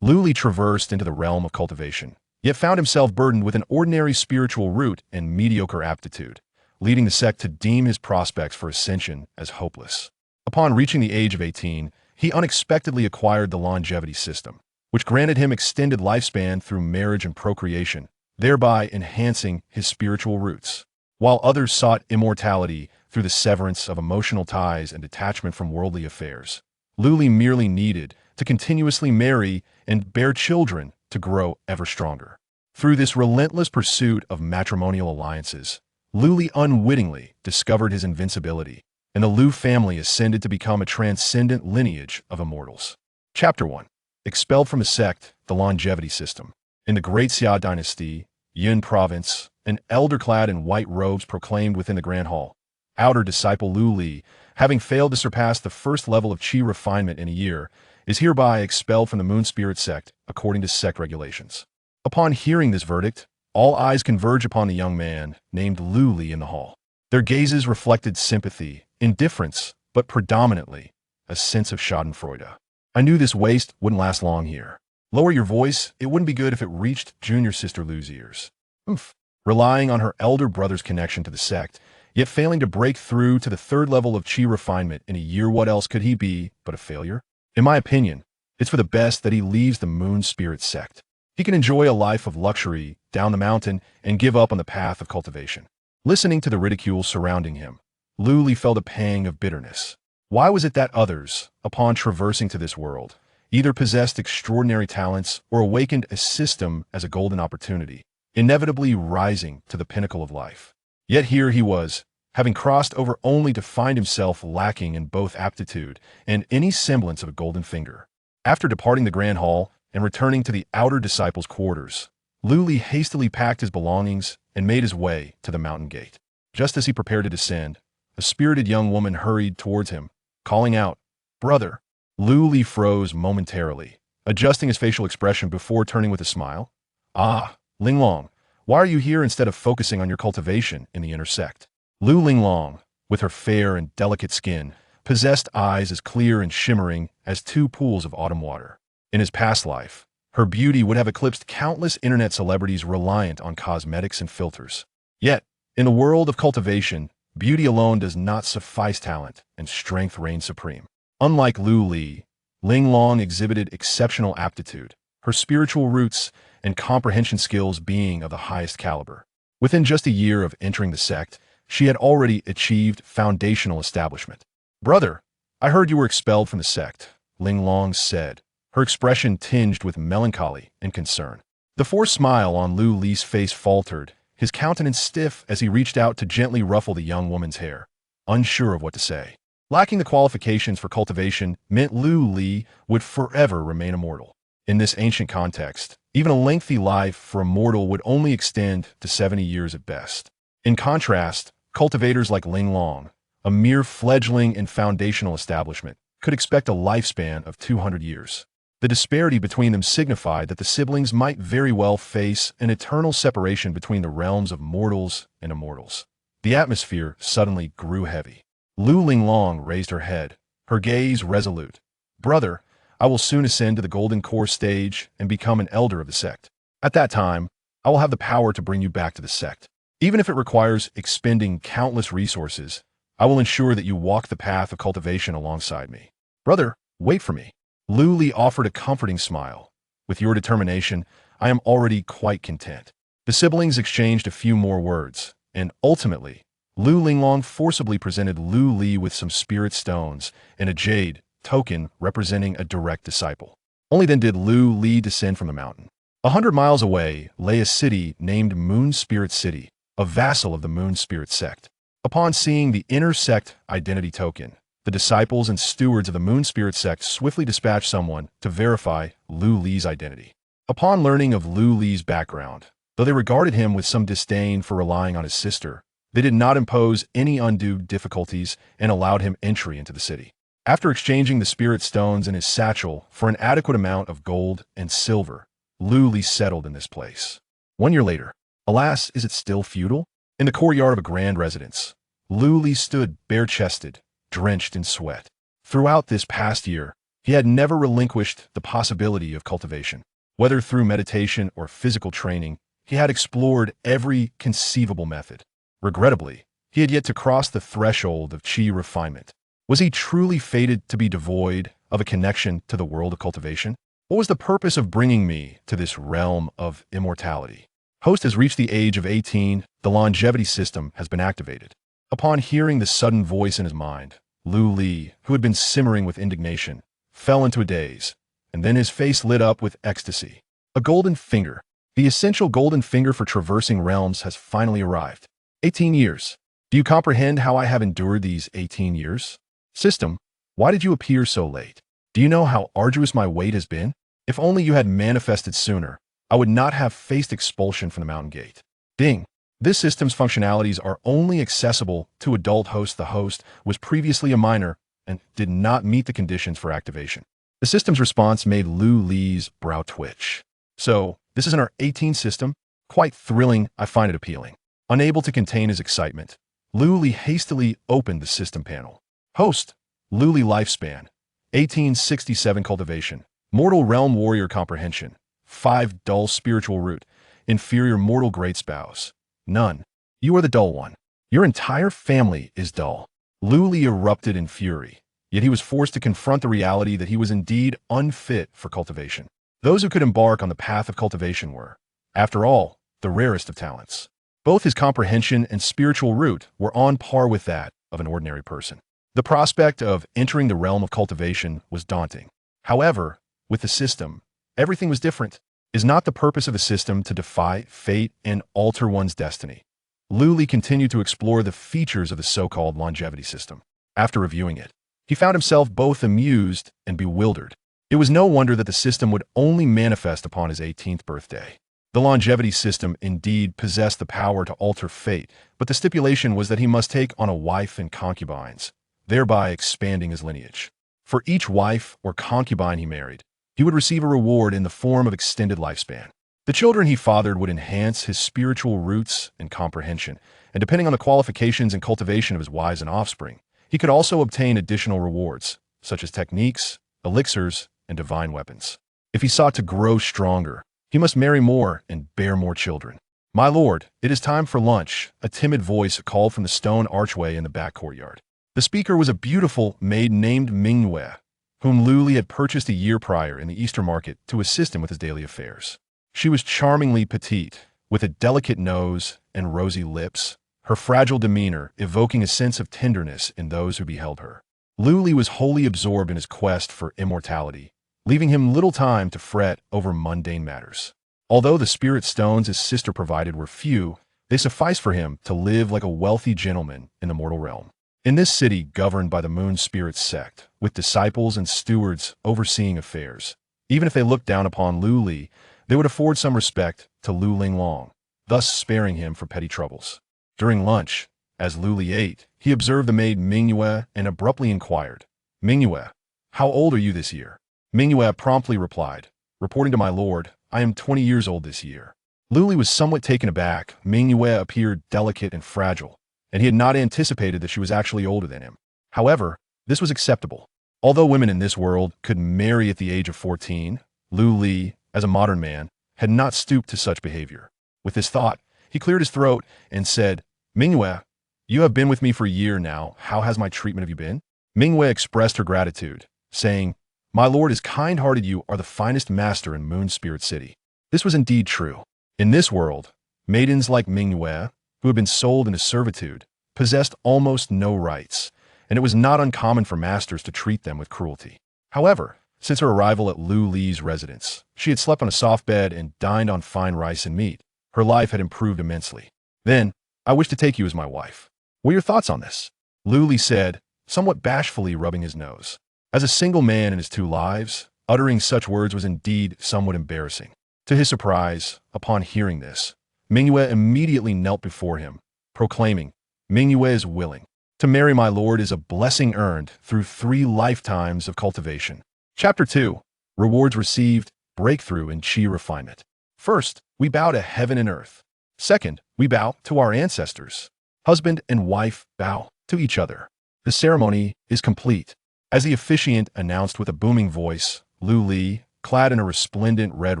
Lu Li traversed into the realm of cultivation, yet found himself burdened with an ordinary spiritual root and mediocre aptitude, leading the sect to deem his prospects for ascension as hopeless. Upon reaching the age of 18, he unexpectedly acquired the longevity system, which granted him extended lifespan through marriage and procreation, thereby enhancing his spiritual roots. While others sought immortality through the severance of emotional ties and detachment from worldly affairs, Lu Li merely needed to continuously marry and bear children to grow ever stronger. Through this relentless pursuit of matrimonial alliances, Lu Li unwittingly discovered his invincibility, and the Lu family ascended to become a transcendent lineage of immortals. Chapter 1. Expelled from the sect, the longevity system. In the Great Xia dynasty, Yun province, an elder clad in white robes proclaimed within the Grand Hall. Outer disciple Lu Li, having failed to surpass the first level of qi refinement in a year, is hereby expelled from the Moon Spirit sect according to sect regulations. Upon hearing this verdict, all eyes converge upon the young man named Lu Li in the hall. Their gazes reflected sympathy, indifference, but predominantly a sense of schadenfreude. I knew this waste wouldn't last long here. Lower your voice, it wouldn't be good if it reached junior sister Lu's ears. Oomph. Relying on her elder brother's connection to the sect, yet failing to break through to the third level of qi refinement in a year, what else could he be but a failure? In my opinion, it's for the best that he leaves the Moon Spirit sect. He can enjoy a life of luxury down the mountain and give up on the path of cultivation. Listening to the ridicule surrounding him, Lu Li felt a pang of bitterness. Why was it that others, upon traversing to this world, either possessed extraordinary talents or awakened a system as a golden opportunity, inevitably rising to the pinnacle of life? Yet here he was, having crossed over only to find himself lacking in both aptitude and any semblance of a golden finger. After departing the Grand Hall and returning to the outer disciples' quarters, Lu Li hastily packed his belongings and made his way to the mountain gate. Just as he prepared to descend, a spirited young woman hurried towards him, calling out, "Brother." Lu Li froze momentarily, adjusting his facial expression before turning with a smile. "Ah, Linglong, why are you here instead of focusing on your cultivation in the inner sect?" Lu Linglong, with her fair and delicate skin, possessed eyes as clear and shimmering as two pools of autumn water. In his past life, her beauty would have eclipsed countless internet celebrities reliant on cosmetics and filters. Yet, in the world of cultivation, beauty alone does not suffice. Talent and strength reign supreme. Unlike Lu Li, Linglong exhibited exceptional aptitude, her spiritual roots and comprehension skills being of the highest caliber. Within just a year of entering the sect, she had already achieved foundational establishment. "Brother, I heard you were expelled from the sect," Linglong said, her expression tinged with melancholy and concern. The forced smile on Lu Li's face faltered, his countenance stiff as he reached out to gently ruffle the young woman's hair, unsure of what to say. Lacking the qualifications for cultivation meant Lu Li would forever remain immortal. In this ancient context, even a lengthy life for a mortal would only extend to 70 years at best. In contrast, cultivators like Linglong, a mere fledgling and foundational establishment, could expect a lifespan of 200 years. The disparity between them signified that the siblings might very well face an eternal separation between the realms of mortals and immortals. The atmosphere suddenly grew heavy. Lu Linglong raised her head, her gaze resolute. "Brother, I will soon ascend to the golden core stage and become an elder of the sect. At that time, I will have the power to bring you back to the sect. Even if it requires expending countless resources, I will ensure that you walk the path of cultivation alongside me. Brother, wait for me." Lu Li offered a comforting smile. "With your determination, I am already quite content." The siblings exchanged a few more words, and ultimately, Lu Linglong forcibly presented Lu Li with some spirit stones and a jade token representing a direct disciple. Only then did Lu Li descend from the mountain. 100 miles away lay a city named Moon Spirit City, a vassal of the Moon Spirit sect. Upon seeing the inner sect identity token, the disciples and stewards of the Moon Spirit sect swiftly dispatched someone to verify Lu Li's identity. Upon learning of Lu Li's background, though they regarded him with some disdain for relying on his sister, they did not impose any undue difficulties and allowed him entry into the city. After exchanging the spirit stones in his satchel for an adequate amount of gold and silver, Lu Li settled in this place. 1 year later, alas, is it still feudal? In the courtyard of a grand residence, Lu Li stood bare-chested, drenched in sweat. Throughout this past year, He had never relinquished the possibility of cultivation. Whether through meditation or physical training, he had explored every conceivable method. Regrettably, he had yet to cross the threshold of chi refinement. Was he truly fated to be devoid of a connection to the world of cultivation? What was the purpose of bringing me to this realm of immortality? Host has reached the age of 18. The longevity system has been activated. Upon hearing the sudden voice in his mind, Lu Li, who had been simmering with indignation, fell into a daze, and then his face lit up with ecstasy. A golden finger. The essential golden finger for traversing realms has finally arrived. 18 years. Do you comprehend how I have endured these 18 years? System, why did you appear so late? Do you know how arduous my wait has been? If only you had manifested sooner, I would not have faced expulsion from the mountain gate. Ding. This system's functionalities are only accessible to adult host. The host was previously a minor and did not meet the conditions for activation. The system's response made Lu Li's brow twitch. So, this is our 18 system? Quite thrilling, I find it appealing. Unable to contain his excitement, Lu Li hastily opened the system panel. Host, Lu Li lifespan, 1867 cultivation, mortal realm warrior comprehension, 5 dull spiritual root, inferior mortal great spouse. None. You are the dull one. Your entire family is dull. Lu Li erupted in fury, yet he was forced to confront the reality that he was indeed unfit for cultivation. Those who could embark on the path of cultivation were, after all, the rarest of talents. Both his comprehension and spiritual root were on par with that of an ordinary person. The prospect of entering the realm of cultivation was daunting. However, with the system, everything was different. Is not the purpose of a system to defy fate and alter one's destiny? Lu Li continued to explore the features of the so-called longevity system. After reviewing it, he found himself both amused and bewildered. It was no wonder that the system would only manifest upon his 18th birthday. The longevity system indeed possessed the power to alter fate, but the stipulation was that he must take on a wife and concubines, thereby expanding his lineage. For each wife or concubine he married, he would receive a reward in the form of extended lifespan. The children he fathered would enhance his spiritual roots and comprehension, and depending on the qualifications and cultivation of his wives and offspring, he could also obtain additional rewards, such as techniques, elixirs, and divine weapons. If he sought to grow stronger, he must marry more and bear more children. My lord, it is time for lunch, a timid voice called from the stone archway in the back courtyard. The speaker was a beautiful maid named Mingyue, whom Lu Li had purchased a year prior in the Eastern market to assist him with his daily affairs. She was charmingly petite, with a delicate nose and rosy lips, her fragile demeanor evoking a sense of tenderness in those who beheld her. Lu Li was wholly absorbed in his quest for immortality, leaving him little time to fret over mundane matters. Although the spirit stones his sister provided were few, they sufficed for him to live like a wealthy gentleman in the mortal realm. In this city governed by the moon spirit sect, with disciples and stewards overseeing affairs, even if they looked down upon Lu Li, they would afford some respect to Lu Linglong, thus sparing him for petty troubles. During lunch, as Lu Li ate, he observed the maid Mingyue and abruptly inquired, Mingyue, how old are you this year? Mingyue promptly replied, reporting to my lord, I am 20 years old this year. Lu Li was somewhat taken aback. Mingyue appeared delicate and fragile, and he had not anticipated that she was actually older than him. However, this was acceptable. Although women in this world could marry at the age of 14, Lu Li, as a modern man, had not stooped to such behavior. With this thought, he cleared his throat and said, Mingyue, you have been with me for a year now. How has my treatment of you been? Mingyue expressed her gratitude, saying, My lord is kind-hearted. You are the finest master in Moon Spirit City. This was indeed true. In this world, maidens like Mingyue, who had been sold into servitude, possessed almost no rights, and it was not uncommon for masters to treat them with cruelty. However, since her arrival at Lu Li's residence, she had slept on a soft bed and dined on fine rice and meat. Her life had improved immensely. Then, I wish to take you as my wife. What are your thoughts on this? Lu Li said, somewhat bashfully rubbing his nose. As a single man in his 2 lives, uttering such words was indeed somewhat embarrassing. To his surprise, upon hearing this, Mingyue immediately knelt before him, proclaiming, Mingyue is willing. To marry my lord is a blessing earned through 3 lifetimes of cultivation. Chapter 2. Rewards received, breakthrough in chi refinement. First, we bow to heaven and earth. Second, we bow to our ancestors. Husband and wife bow to each other. The ceremony is complete. As the officiant announced with a booming voice, Lu Li, clad in a resplendent red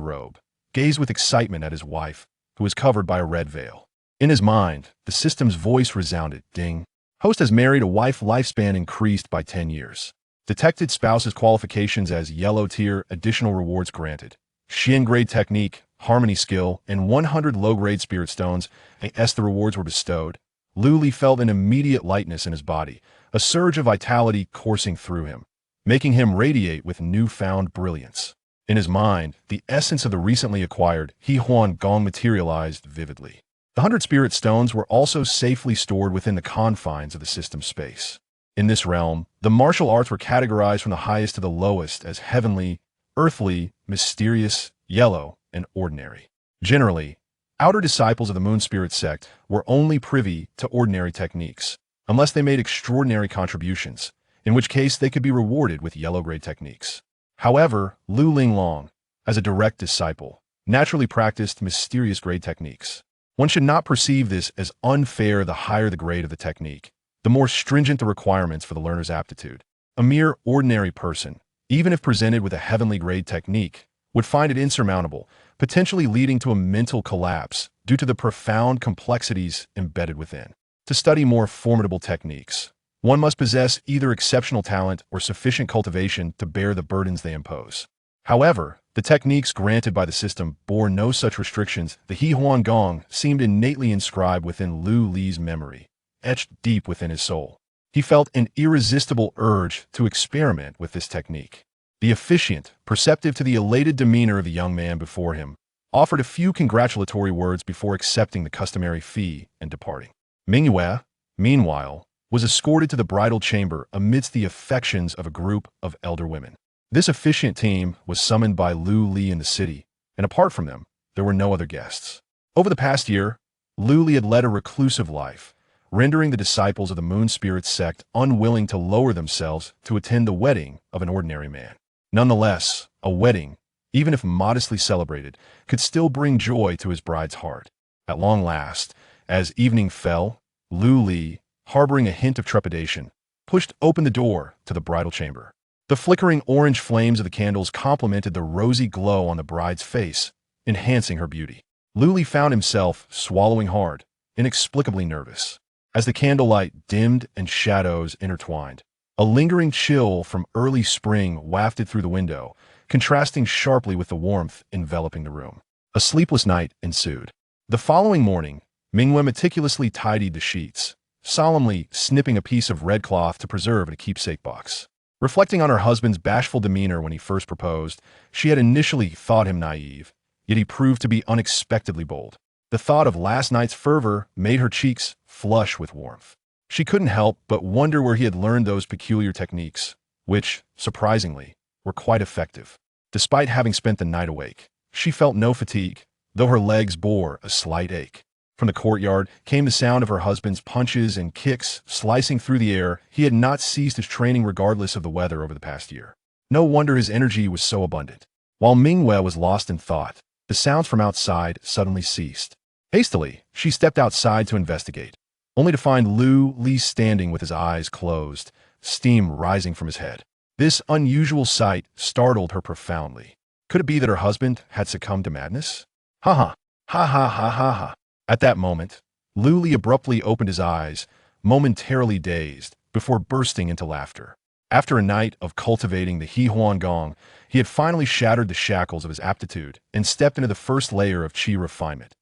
robe, gazed with excitement at his wife, who was covered by a red veil. In his mind, the system's voice resounded, ding. Host has married a wife, lifespan increased by 10 years. Detected spouse's qualifications as yellow tier, additional rewards granted. Xian grade technique, harmony skill, and 100 low-grade spirit stones, as the rewards were bestowed. Lu Li felt an immediate lightness in his body, a surge of vitality coursing through him, making him radiate with newfound brilliance. In his mind, the essence of the recently acquired He Huan Gong materialized vividly. The 100 spirit stones were also safely stored within the confines of the system space. In this realm, the martial arts were categorized from the highest to the lowest as heavenly, earthly, mysterious, yellow, and ordinary. Generally, outer disciples of the Moon Spirit sect were only privy to ordinary techniques, unless they made extraordinary contributions, in which case they could be rewarded with yellow-grade techniques. However, Lu Linglong, as a direct disciple, naturally practiced mysterious grade techniques. One should not perceive this as unfair. The higher the grade of the technique, the more stringent the requirements for the learner's aptitude. A mere ordinary person, even if presented with a heavenly grade technique, would find it insurmountable, potentially leading to a mental collapse due to the profound complexities embedded within. To study more formidable techniques, one must possess either exceptional talent or sufficient cultivation to bear the burdens they impose. However, the techniques granted by the system bore no such restrictions. The He Huan Gong seemed innately inscribed within Lu Li's memory, etched deep within his soul. He felt an irresistible urge to experiment with this technique. The officiant, perceptive to the elated demeanor of the young man before him, offered a few congratulatory words before accepting the customary fee and departing. Mingyue, meanwhile, was escorted to the bridal chamber amidst the affections of a group of elder women. This officiant team was summoned by Lu Li in the city, and apart from them, there were no other guests. Over the past year, Lu Li had led a reclusive life, rendering the disciples of the Moon Spirit sect unwilling to lower themselves to attend the wedding of an ordinary man. Nonetheless, a wedding, even if modestly celebrated, could still bring joy to his bride's heart. At long last, as evening fell, Lu Li, harboring a hint of trepidation, pushed open the door to the bridal chamber. The flickering orange flames of the candles complemented the rosy glow on the bride's face, enhancing her beauty. Lu Li found himself swallowing hard, inexplicably nervous. As the candlelight dimmed and shadows intertwined, a lingering chill from early spring wafted through the window, contrasting sharply with the warmth enveloping the room. A sleepless night ensued. The following morning, Mingyue meticulously tidied the sheets, solemnly snipping a piece of red cloth to preserve in a keepsake box. Reflecting on her husband's bashful demeanor when he first proposed, she had initially thought him naive, yet he proved to be unexpectedly bold. The thought of last night's fervor made her cheeks flush with warmth. She couldn't help but wonder where he had learned those peculiar techniques, which, surprisingly, were quite effective. Despite having spent the night awake, she felt no fatigue, though her legs bore a slight ache. From the courtyard came the sound of her husband's punches and kicks slicing through the air. He had not ceased his training regardless of the weather over the past year. No wonder his energy was so abundant. While Mingyue was lost in thought, the sounds from outside suddenly ceased. Hastily, she stepped outside to investigate, only to find Lu Li standing with his eyes closed, steam rising from his head. This unusual sight startled her profoundly. Could it be that her husband had succumbed to madness? Ha ha, ha ha ha ha ha. At that moment, Lu Li abruptly opened his eyes, momentarily dazed, before bursting into laughter. After a night of cultivating the He Huan Gong, he had finally shattered the shackles of his aptitude and stepped into the first layer of qi refinement.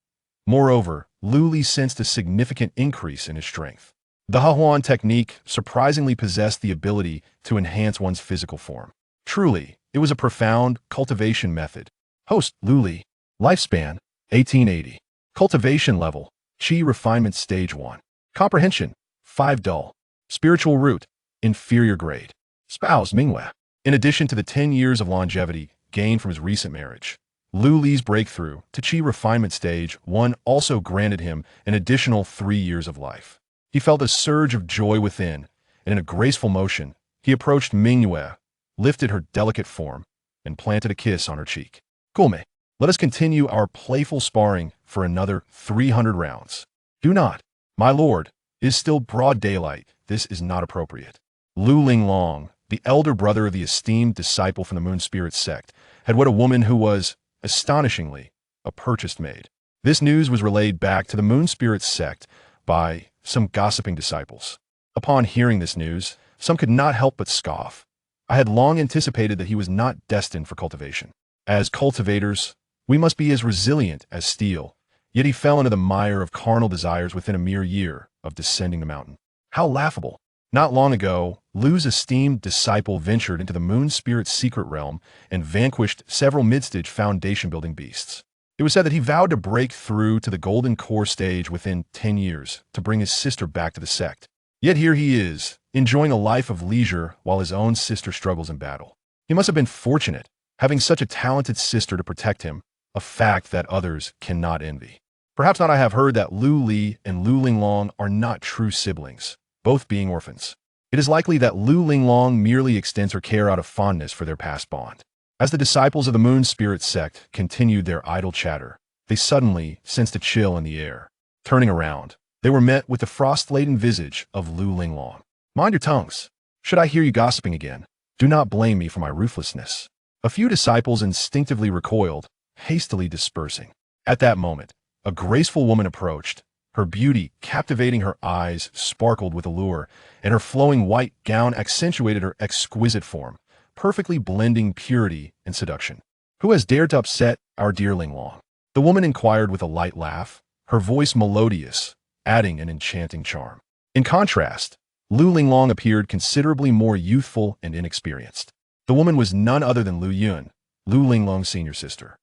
Moreover, Lu Li sensed a significant increase in his strength. The Ha Huan technique surprisingly possessed the ability to enhance one's physical form. Truly, it was a profound cultivation method. Host Lu Li. Lifespan 1880. Cultivation level, Qi Refinement Stage 1. Comprehension, 5 dull. Spiritual root, inferior grade. Spouse Mingyue. In addition to the 10 years of longevity gained from his recent marriage, Lu Li's breakthrough to Qi Refinement Stage 1 also granted him an additional 3 years of life. He felt a surge of joy within, and in a graceful motion, he approached Mingyue, lifted her delicate form, and planted a kiss on her cheek. Gulme. Let us continue our playful sparring for another 300 rounds. Do not. My lord, it is still broad daylight. This is not appropriate. Lu Linglong, the elder brother of the esteemed disciple from the Moon Spirit sect, had wed a woman who was, astonishingly, a purchased maid. This news was relayed back to the Moon Spirit sect by some gossiping disciples. Upon hearing this news, some could not help but scoff. I had long anticipated that he was not destined for cultivation. As cultivators, we must be as resilient as steel, yet he fell into the mire of carnal desires within a mere year of descending the mountain. How laughable! Not long ago, Lu's esteemed disciple ventured into the Moon Spirit's secret realm and vanquished several mid-stage foundation-building beasts. It was said that he vowed to break through to the golden core stage within 10 years to bring his sister back to the sect. Yet here he is, enjoying a life of leisure while his own sister struggles in battle. He must have been fortunate, having such a talented sister to protect him, a fact that others cannot envy. Perhaps not. I have heard that Lu Li and Lu Linglong are not true siblings, both being orphans. It is likely that Lu Linglong merely extends her care out of fondness for their past bond. As the disciples of the Moon Spirit sect continued their idle chatter, they suddenly sensed a chill in the air. Turning around, they were met with the frost-laden visage of Lu Linglong. "Mind your tongues. Should I hear you gossiping again, do not blame me for my ruthlessness." A few disciples instinctively recoiled, hastily dispersing. At that moment, a graceful woman approached. Her beauty, captivating her eyes, sparkled with allure, and her flowing white gown accentuated her exquisite form, perfectly blending purity and seduction. "Who has dared to upset our dear Linglong?" The woman inquired with a light laugh, her voice melodious, adding an enchanting charm. In contrast, Lu Linglong appeared considerably more youthful and inexperienced. The woman was none other than Lu Yun, Lu Linglong's senior sister.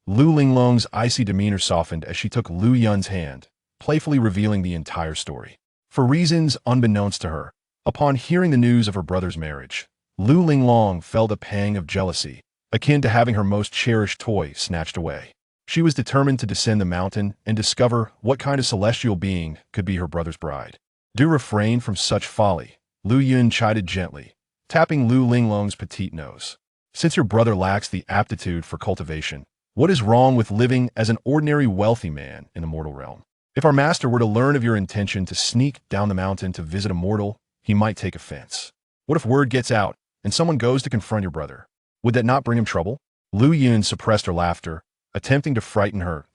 Lu Linglong's icy demeanor softened as she took Lu Yun's hand, playfully revealing the entire story. For reasons unbeknownst to her, upon hearing the news of her brother's marriage, Lu Linglong felt a pang of jealousy, akin to having her most cherished toy snatched away. She was determined to descend the mountain and discover what kind of celestial being could be her brother's bride. "Do refrain from such folly," Lu Yun chided gently, tapping Lu Linglong's petite nose. "Since your brother lacks the aptitude for cultivation, what is wrong with living as an ordinary wealthy man in the mortal realm? If our master were to learn of your intention to sneak down the mountain to visit a mortal, he might take offense. What if word gets out and someone goes to confront your brother? Would that not bring him trouble?" Lu Yun suppressed her laughter, attempting to frighten her.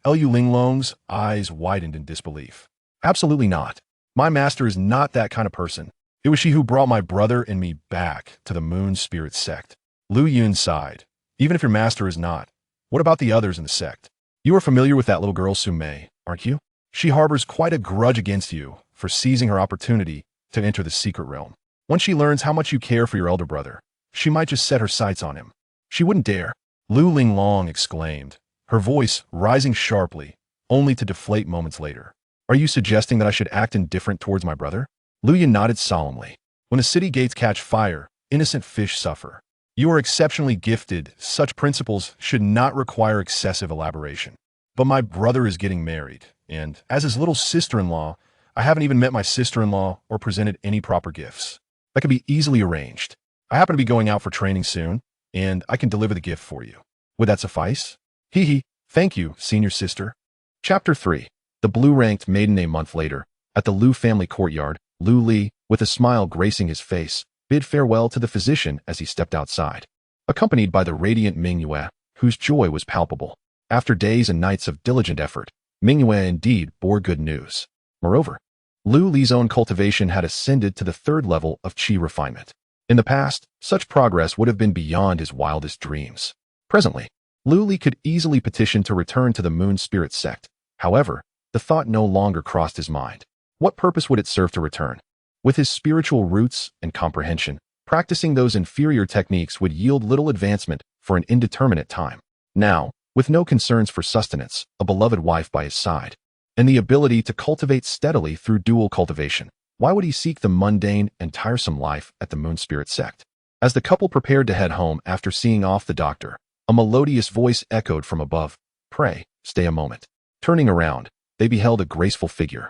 Lu Linglong's eyes widened in disbelief. "Absolutely not. My master is not that kind of person. It was she who brought my brother and me back to the Moon Spirit sect." Lu Yun sighed. "Even if your master is not, what about the others in the sect? You are familiar with that little girl Sumei, aren't you? She harbors quite a grudge against you for seizing her opportunity to enter the secret realm. Once she learns how much you care for your elder brother, she might just set her sights on him." "She wouldn't dare," Lu Linglong exclaimed, her voice rising sharply, only to deflate moments later. "Are you suggesting that I should act indifferent towards my brother?" Lu Yun nodded solemnly. "When the city gates catch fire, innocent fish suffer. You are exceptionally gifted. Such principles should not require excessive elaboration. But my brother is getting married, and as his little sister-in-law, I haven't even met my sister-in-law or presented any proper gifts. That could be easily arranged. I happen to be going out for training soon, and I can deliver the gift for you. Would that suffice?" "Hee hee, thank you, senior sister." Chapter 3. The blue-ranked maiden. A month later, at the Lu family courtyard, Lu Li, with a smile gracing his face, bid farewell to the physician as he stepped outside, accompanied by the radiant Mingyue, whose joy was palpable. After days and nights of diligent effort, Mingyue indeed bore good news. Moreover, Lu Li's own cultivation had ascended to the third level of qi refinement. In the past, such progress would have been beyond his wildest dreams. Presently, Lu Li could easily petition to return to the Moon Spirit sect. However, the thought no longer crossed his mind. What purpose would it serve to return? With his spiritual roots and comprehension, practicing those inferior techniques would yield little advancement for an indeterminate time. Now, with no concerns for sustenance, a beloved wife by his side, and the ability to cultivate steadily through dual cultivation, why would he seek the mundane and tiresome life at the Moon Spirit sect? As the couple prepared to head home after seeing off the doctor, a melodious voice echoed from above, "Pray, stay a moment." Turning around, they beheld a graceful figure.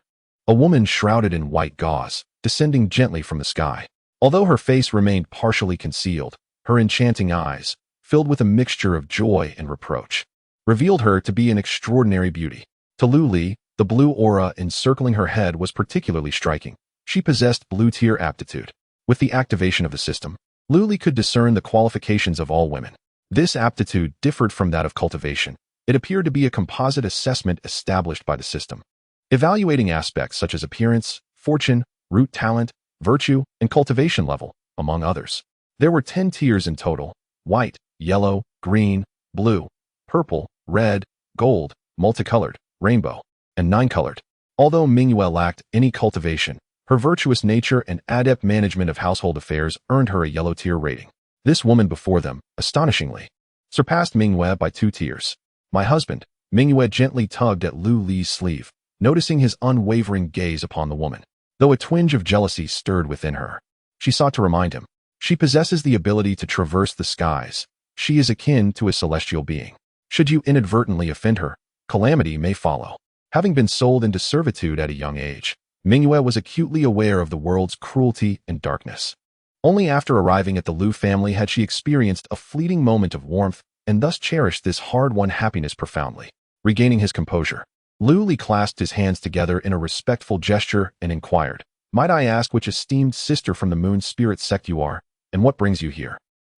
A woman shrouded in white gauze, descending gently from the sky. Although her face remained partially concealed, her enchanting eyes, filled with a mixture of joy and reproach, revealed her to be an extraordinary beauty. To Lu Li, the blue aura encircling her head was particularly striking. She possessed blue-tier aptitude. With the activation of the system, Luli could discern the qualifications of all women. This aptitude differed from that of cultivation. It appeared to be a composite assessment established by the system, evaluating aspects such as appearance, fortune, root talent, virtue, and cultivation level, among others. There were 10 tiers in total: white, yellow, green, blue, purple, red, gold, multicolored, rainbow, and 9-colored. Although Mingyue lacked any cultivation, her virtuous nature and adept management of household affairs earned her a yellow tier rating. This woman before them, astonishingly, surpassed Mingyue by 2 tiers. My husband, Mingyue gently tugged at Lu Li's sleeve, noticing his unwavering gaze upon the woman. Though a twinge of jealousy stirred within her, she sought to remind him. She possesses the ability to traverse the skies. She is akin to a celestial being. Should you inadvertently offend her, calamity may follow. Having been sold into servitude at a young age, Mingyue was acutely aware of the world's cruelty and darkness. Only after arriving at the Lu family had she experienced a fleeting moment of warmth and thus cherished this hard-won happiness profoundly. Regaining his composure, Lu Li clasped his hands together in a respectful gesture and inquired, "Might I ask which esteemed sister from the moon spirit sect you are, and what brings you here?"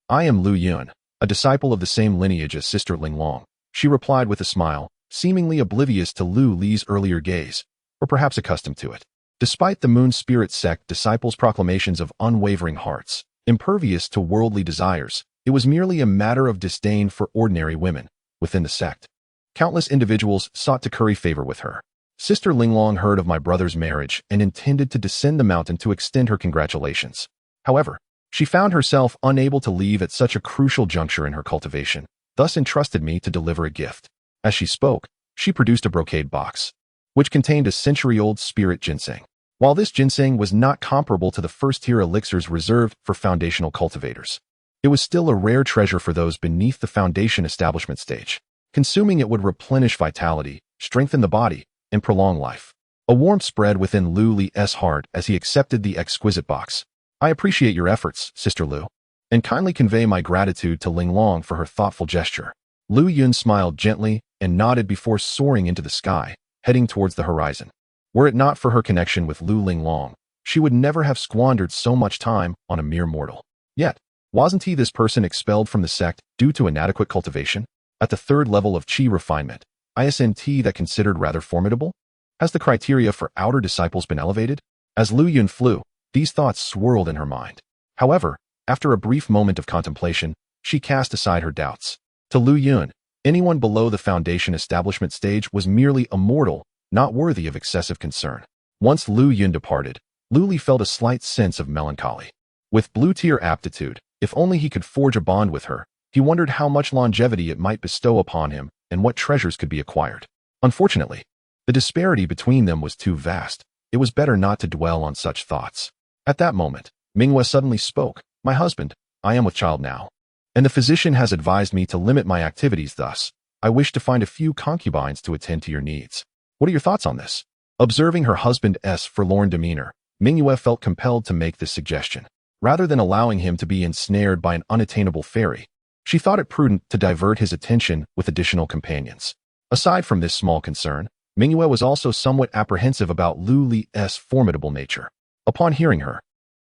"I am Lu Yun, a disciple of the same lineage as Sister Linglong," she replied with a smile, seemingly oblivious to Lu Li's earlier gaze, or perhaps accustomed to it. Despite the moon spirit sect disciples' proclamations of unwavering hearts, impervious to worldly desires, it was merely a matter of disdain for ordinary women within the sect. Countless individuals sought to curry favor with her. Sister Linglong heard of my brother's marriage and intended to descend the mountain to extend her congratulations. However, she found herself unable to leave at such a crucial juncture in her cultivation, thus entrusted me to deliver a gift. As she spoke, she produced a brocade box, which contained a century-old spirit ginseng. While this ginseng was not comparable to the first-tier elixirs reserved for foundational cultivators, it was still a rare treasure for those beneath the foundation establishment stage. Consuming it would replenish vitality, strengthen the body, and prolong life. A warmth spread within Lu Li's heart as he accepted the exquisite box. "I appreciate your efforts, Sister Lu, and kindly convey my gratitude to Linglong for her thoughtful gesture." Lu Yun smiled gently and nodded before soaring into the sky, heading towards the horizon. Were it not for her connection with Lu Linglong, she would never have squandered so much time on a mere mortal. Yet, wasn't he this person expelled from the sect due to inadequate cultivation? At the 3rd level of Qi refinement, isn't that considered rather formidable? Has the criteria for outer disciples been elevated? As Lu Yun flew, these thoughts swirled in her mind. However, after a brief moment of contemplation, she cast aside her doubts. To Lu Yun, anyone below the foundation establishment stage was merely a mortal, not worthy of excessive concern. Once Lu Yun departed, Lu Li felt a slight sense of melancholy. With blue-tier aptitude, if only he could forge a bond with her, he wondered how much longevity it might bestow upon him and what treasures could be acquired. Unfortunately, the disparity between them was too vast. It was better not to dwell on such thoughts. At that moment, Mingyue suddenly spoke, "My husband, I am with child now, and the physician has advised me to limit my activities thus. I wish to find a few concubines to attend to your needs. What are your thoughts on this?" Observing her husband's forlorn demeanor, Mingyue felt compelled to make this suggestion. Rather than allowing him to be ensnared by an unattainable fairy, she thought it prudent to divert his attention with additional companions. Aside from this small concern, Mingyue was also somewhat apprehensive about Lu Li's formidable nature. Upon hearing her,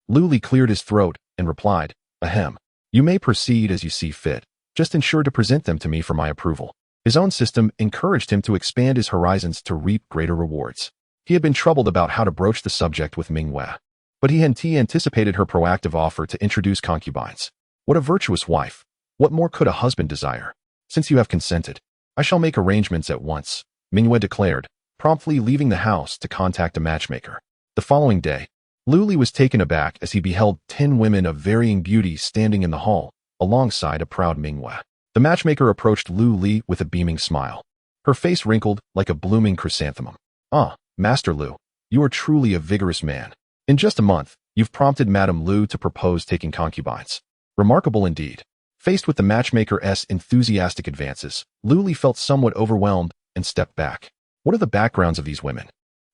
Lu Li cleared his throat and replied, "Ahem. You may proceed as you see fit. Just ensure to present them to me for my approval." His own system encouraged him to expand his horizons to reap greater rewards. He had been troubled about how to broach the subject with Mingyue, but he had anticipated her proactive offer to introduce concubines. What a virtuous wife! What more could a husband desire? "Since you have consented, I shall make arrangements at once," Mingyue declared, promptly leaving the house to contact a matchmaker. The following day, Lu Li was taken aback as he beheld 10 women of varying beauty standing in the hall, alongside a proud Mingyue. The matchmaker approached Lu Li with a beaming smile. Her face wrinkled like a blooming chrysanthemum. "Ah, Master Lu, you are truly a vigorous man. In just a month, you've prompted Madame Lu to propose taking concubines. Remarkable indeed." Faced with the matchmaker's enthusiastic advances, Lu Li felt somewhat overwhelmed and stepped back. What are the backgrounds of these women?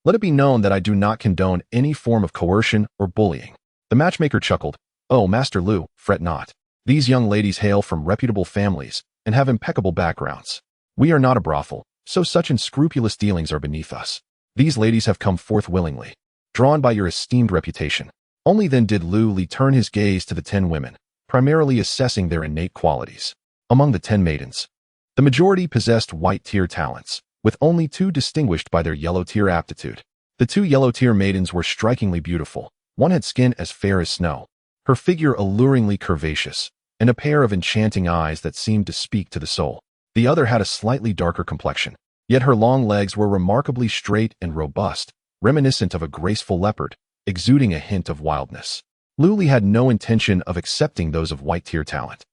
Let it be known that I do not condone any form of coercion or bullying. The matchmaker chuckled. "Oh, Master Lu, fret not. These young ladies hail from reputable families and have impeccable backgrounds. We are not a brothel, so such unscrupulous dealings are beneath us. These ladies have come forth willingly, drawn by your esteemed reputation. Only then did Lu Li turn his gaze to the 10 women, primarily assessing their innate qualities. Among the 10 maidens, the majority possessed white-tier talents, with only 2 distinguished by their yellow-tier aptitude. The 2 yellow-tier maidens were strikingly beautiful. One had skin as fair as snow, her figure alluringly curvaceous, and a pair of enchanting eyes that seemed to speak to the soul. The other had a slightly darker complexion, yet her long legs were remarkably straight and robust, reminiscent of a graceful leopard, exuding a hint of wildness. Lu Li had no intention of accepting those of white-tier talent.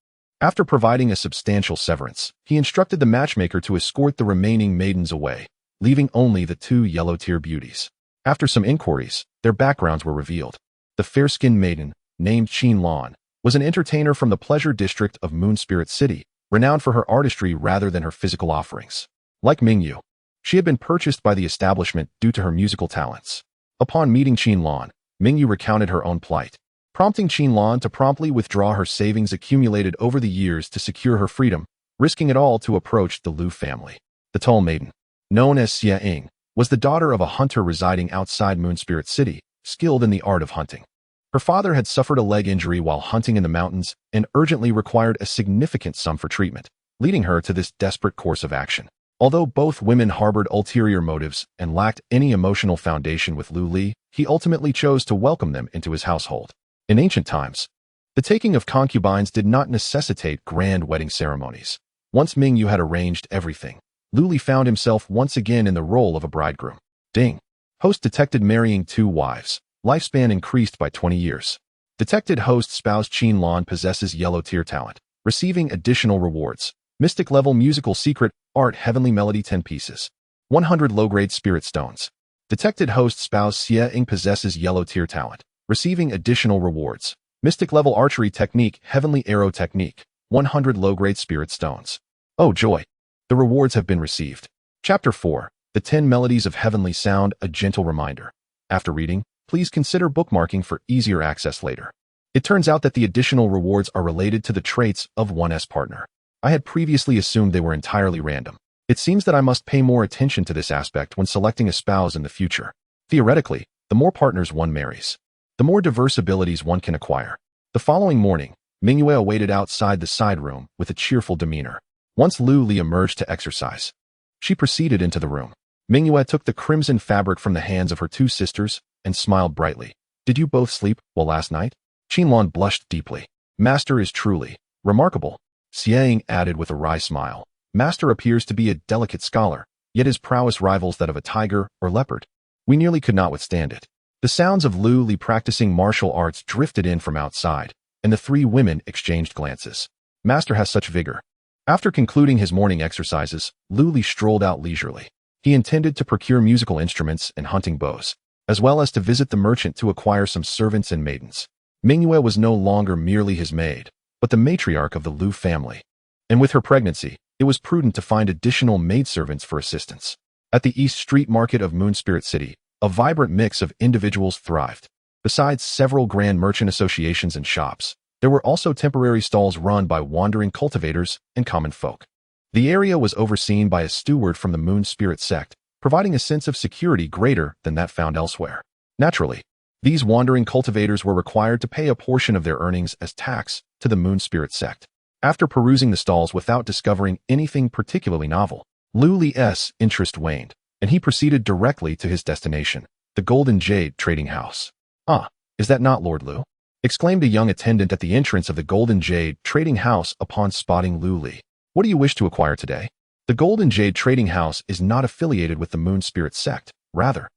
After providing a substantial severance, he instructed the matchmaker to escort the remaining maidens away, leaving only the 2 yellow-tier beauties. After some inquiries, their backgrounds were revealed. The fair-skinned maiden, named Qin Lan, was an entertainer from the pleasure district of Moon Spirit City, renowned for her artistry rather than her physical offerings. Like Mingyu, she had been purchased by the establishment due to her musical talents. Upon meeting Qin Lan, Mingyu recounted her own plight, prompting Qin Lan to promptly withdraw her savings accumulated over the years to secure her freedom, risking it all to approach the Lu family. The tall maiden, known as Xie Ying, was the daughter of a hunter residing outside Moon Spirit City, skilled in the art of hunting. Her father had suffered a leg injury while hunting in the mountains and urgently required a significant sum for treatment, leading her to this desperate course of action. Although both women harbored ulterior motives and lacked any emotional foundation with Lu Li, he ultimately chose to welcome them into his household. In ancient times, the taking of concubines did not necessitate grand wedding ceremonies. Once Mingyu had arranged everything, Lu Li found himself once again in the role of a bridegroom. Ding. Host detected marrying 2 wives. Lifespan increased by 20 years. Detected host spouse Qin Lan possesses yellow-tier talent, receiving additional rewards. Mystic level musical secret, art heavenly melody 10 pieces. 100 low-grade spirit stones. Detected host spouse Xie Ying possesses yellow-tier talent, receiving additional rewards. Mystic level archery technique, heavenly arrow technique. 100 low-grade spirit stones. Oh joy! The rewards have been received. Chapter 4. The 10 Melodies of Heavenly Sound, a gentle reminder. After reading, please consider bookmarking for easier access later. It turns out that the additional rewards are related to the traits of one's partner. I had previously assumed they were entirely random. It seems that I must pay more attention to this aspect when selecting a spouse in the future. Theoretically, the more partners one marries, the more diverse abilities one can acquire. The following morning, Mingyue awaited outside the side room with a cheerful demeanor. Once Lu Li emerged to exercise, she proceeded into the room. Mingyue took the crimson fabric from the hands of her 2 sisters and smiled brightly. Did you both sleep well last night? Qin Lan blushed deeply. Master is truly remarkable. Xie Ying added with a wry smile. Master appears to be a delicate scholar, yet his prowess rivals that of a tiger or leopard. We nearly could not withstand it. The sounds of Lu Li practicing martial arts drifted in from outside, and the 3 women exchanged glances. Master has such vigor. After concluding his morning exercises, Lu Li strolled out leisurely. He intended to procure musical instruments and hunting bows, as well as to visit the merchant to acquire some servants and maidens. Mingyue was no longer merely his maid, but the matriarch of the Lu family. And with her pregnancy, it was prudent to find additional maidservants for assistance. At the East Street Market of Moon Spirit City, a vibrant mix of individuals thrived. Besides several grand merchant associations and shops, there were also temporary stalls run by wandering cultivators and common folk. The area was overseen by a steward from the Moon Spirit sect, providing a sense of security greater than that found elsewhere. Naturally, these wandering cultivators were required to pay a portion of their earnings as tax to the Moon Spirit sect. After perusing the stalls without discovering anything particularly novel, Lu Li's interest waned, and he proceeded directly to his destination, the Golden Jade Trading House. Ah, is that not Lord Lu? Exclaimed a young attendant at the entrance of the Golden Jade Trading House upon spotting Lu Li. What do you wish to acquire today? The Golden Jade Trading House is not affiliated with the Moon Spirit sect. Rather,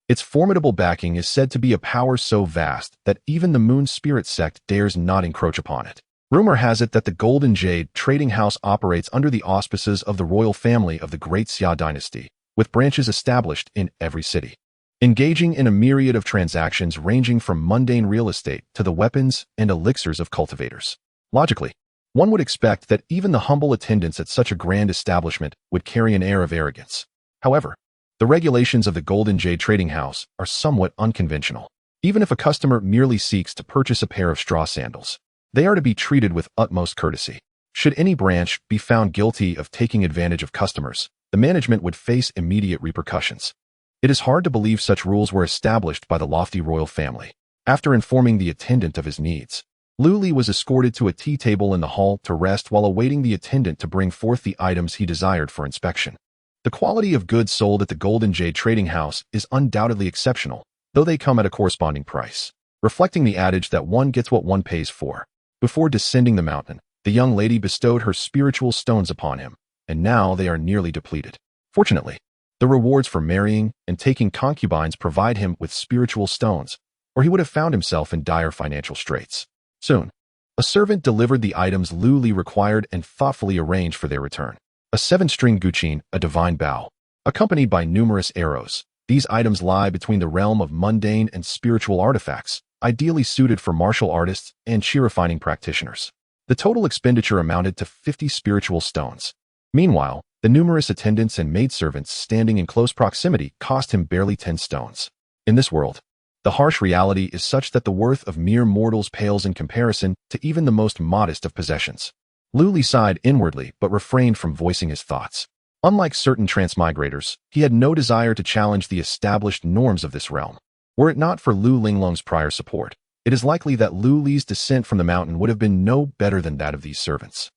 its formidable backing is said to be a power so vast that even the Moon Spirit sect dares not encroach upon it. Rumor has it that the Golden Jade Trading House operates under the auspices of the royal family of the Great Xia dynasty, with branches established in every city, engaging in a myriad of transactions ranging from mundane real estate to the weapons and elixirs of cultivators. Logically, one would expect that even the humble attendants at such a grand establishment would carry an air of arrogance. However, the regulations of the Golden Jade Trading House are somewhat unconventional. Even if a customer merely seeks to purchase a pair of straw sandals, they are to be treated with utmost courtesy. Should any branch be found guilty of taking advantage of customers, the management would face immediate repercussions. It is hard to believe such rules were established by the lofty royal family. After informing the attendant of his needs, Lu Li was escorted to a tea table in the hall to rest while awaiting the attendant to bring forth the items he desired for inspection. The quality of goods sold at the Golden Jade Trading House is undoubtedly exceptional, though they come at a corresponding price, reflecting the adage that one gets what one pays for. Before descending the mountain, the young lady bestowed her spiritual stones upon him, and now they are nearly depleted. Fortunately, the rewards for marrying and taking concubines provide him with spiritual stones, or he would have found himself in dire financial straits. Soon, a servant delivered the items Lu Li required and thoughtfully arranged for their return. A 7-string guqin, a divine bow, accompanied by numerous arrows. These items lie between the realm of mundane and spiritual artifacts, ideally suited for martial artists and chi refining practitioners. The total expenditure amounted to 50 spiritual stones. Meanwhile, the numerous attendants and maidservants standing in close proximity cost him barely 10 stones. In this world, the harsh reality is such that the worth of mere mortals pales in comparison to even the most modest of possessions. Lu Li sighed inwardly but refrained from voicing his thoughts. Unlike certain transmigrators, he had no desire to challenge the established norms of this realm. Were it not for Lu Linglong's prior support, it is likely that Lu Li's descent from the mountain would have been no better than that of these servants.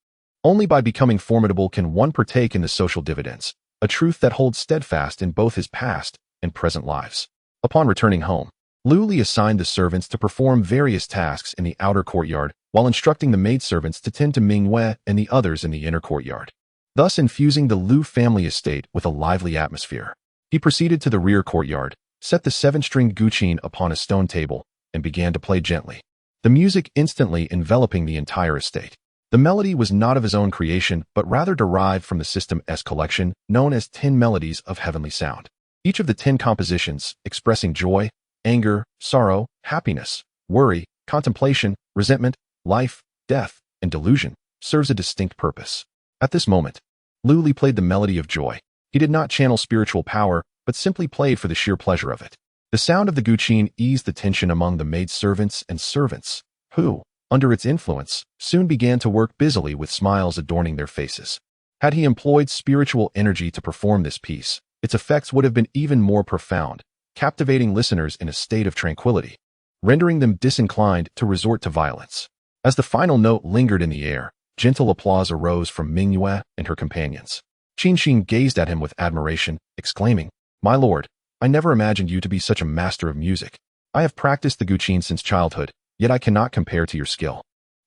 Only by becoming formidable can one partake in the social dividends, a truth that holds steadfast in both his past and present lives. Upon returning home, Lu Li assigned the servants to perform various tasks in the outer courtyard while instructing the maidservants to tend to Ming Yue and the others in the inner courtyard, thus infusing the Lu family estate with a lively atmosphere. He proceeded to the rear courtyard, set the 7-string guqin upon a stone table, and began to play gently, the music instantly enveloping the entire estate. The melody was not of his own creation, but rather derived from the System S collection known as 10 Melodies of Heavenly Sound. Each of the 10 compositions, expressing joy, anger, sorrow, happiness, worry, contemplation, resentment, life, death, and delusion, serves a distinct purpose. At this moment, Lu Li played the melody of joy. He did not channel spiritual power, but simply played for the sheer pleasure of it. The sound of the guqin eased the tension among the maidservants and servants, who, under its influence, soon began to work busily with smiles adorning their faces. Had he employed spiritual energy to perform this piece, its effects would have been even more profound, captivating listeners in a state of tranquility, rendering them disinclined to resort to violence. As the final note lingered in the air, gentle applause arose from Ming Yue and her companions. Qin Xin gazed at him with admiration, exclaiming, "My lord, I never imagined you to be such a master of music. I have practiced the guqin since childhood, yet I cannot compare to your skill.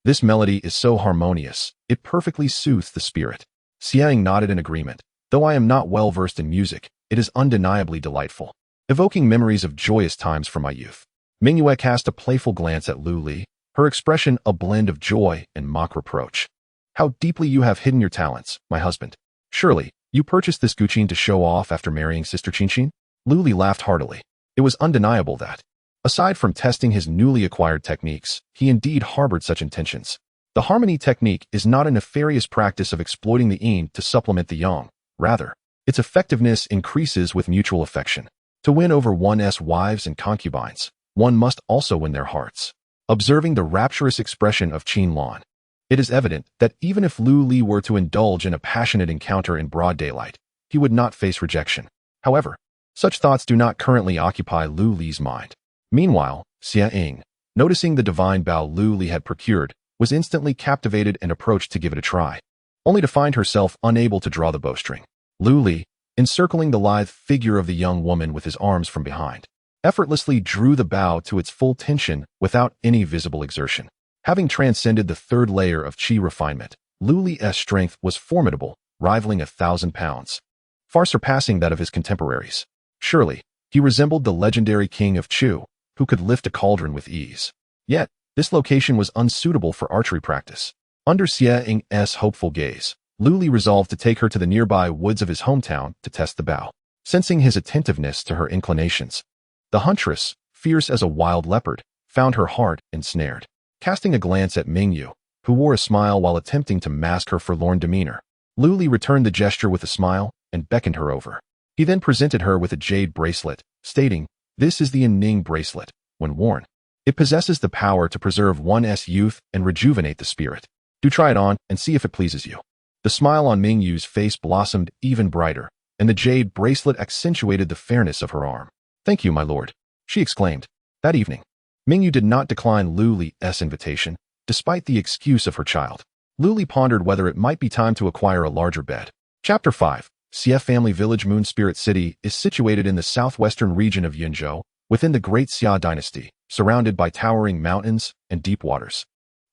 This melody is so harmonious, it perfectly soothes the spirit." Xiang nodded in agreement. "Though I am not well versed in music, it is undeniably delightful, evoking memories of joyous times from my youth." Ming Yue cast a playful glance at Lu Li, her expression a blend of joy and mock reproach. "How deeply you have hidden your talents, my husband. Surely, you purchased this guqin to show off after marrying Sister Qinxin?" Lu Li laughed heartily. It was undeniable that, aside from testing his newly acquired techniques, he indeed harbored such intentions. The harmony technique is not a nefarious practice of exploiting the yin to supplement the yang. Rather, its effectiveness increases with mutual affection. To win over one's wives and concubines, one must also win their hearts. Observing the rapturous expression of Qin Lan, it is evident that even if Lu Li were to indulge in a passionate encounter in broad daylight, he would not face rejection. However, such thoughts do not currently occupy Lu Li's mind. Meanwhile, Xia Ying, noticing the divine bow Lu Li had procured, was instantly captivated and approached to give it a try, only to find herself unable to draw the bowstring. Lu Li, encircling the lithe figure of the young woman with his arms from behind, effortlessly drew the bow to its full tension without any visible exertion. Having transcended the third layer of chi refinement, Lu Li's strength was formidable, rivaling 1,000 pounds, far surpassing that of his contemporaries. Surely, he resembled the legendary king of Chu, who could lift a cauldron with ease. Yet, this location was unsuitable for archery practice. Under Xia Ying's hopeful gaze, Lu Li resolved to take her to the nearby woods of his hometown to test the bow. Sensing his attentiveness to her inclinations, the huntress, fierce as a wild leopard, found her heart ensnared. Casting a glance at Ming Yu, who wore a smile while attempting to mask her forlorn demeanor, Lu Li returned the gesture with a smile and beckoned her over. He then presented her with a jade bracelet, stating, "This is the Ning bracelet. When worn, it possesses the power to preserve one's youth and rejuvenate the spirit. Do try it on and see if it pleases you." The smile on Ming Yu's face blossomed even brighter, and the jade bracelet accentuated the fairness of her arm. "Thank you, my lord," she exclaimed. That evening, Mingyu did not decline Lu Li's invitation, despite the excuse of her child. Lu Li pondered whether it might be time to acquire a larger bed. Chapter 5. Xie Family Village. Moon Spirit City is situated in the southwestern region of Yunzhou, within the Great Xia dynasty, surrounded by towering mountains and deep waters,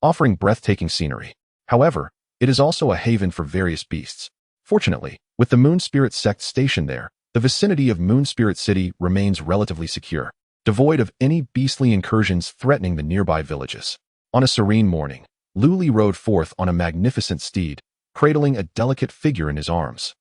offering breathtaking scenery. However, it is also a haven for various beasts. Fortunately, with the Moon Spirit sect stationed there, the vicinity of Moon Spirit City remains relatively secure, devoid of any beastly incursions threatening the nearby villages. On a serene morning, Lu Li rode forth on a magnificent steed, cradling a delicate figure in his arms,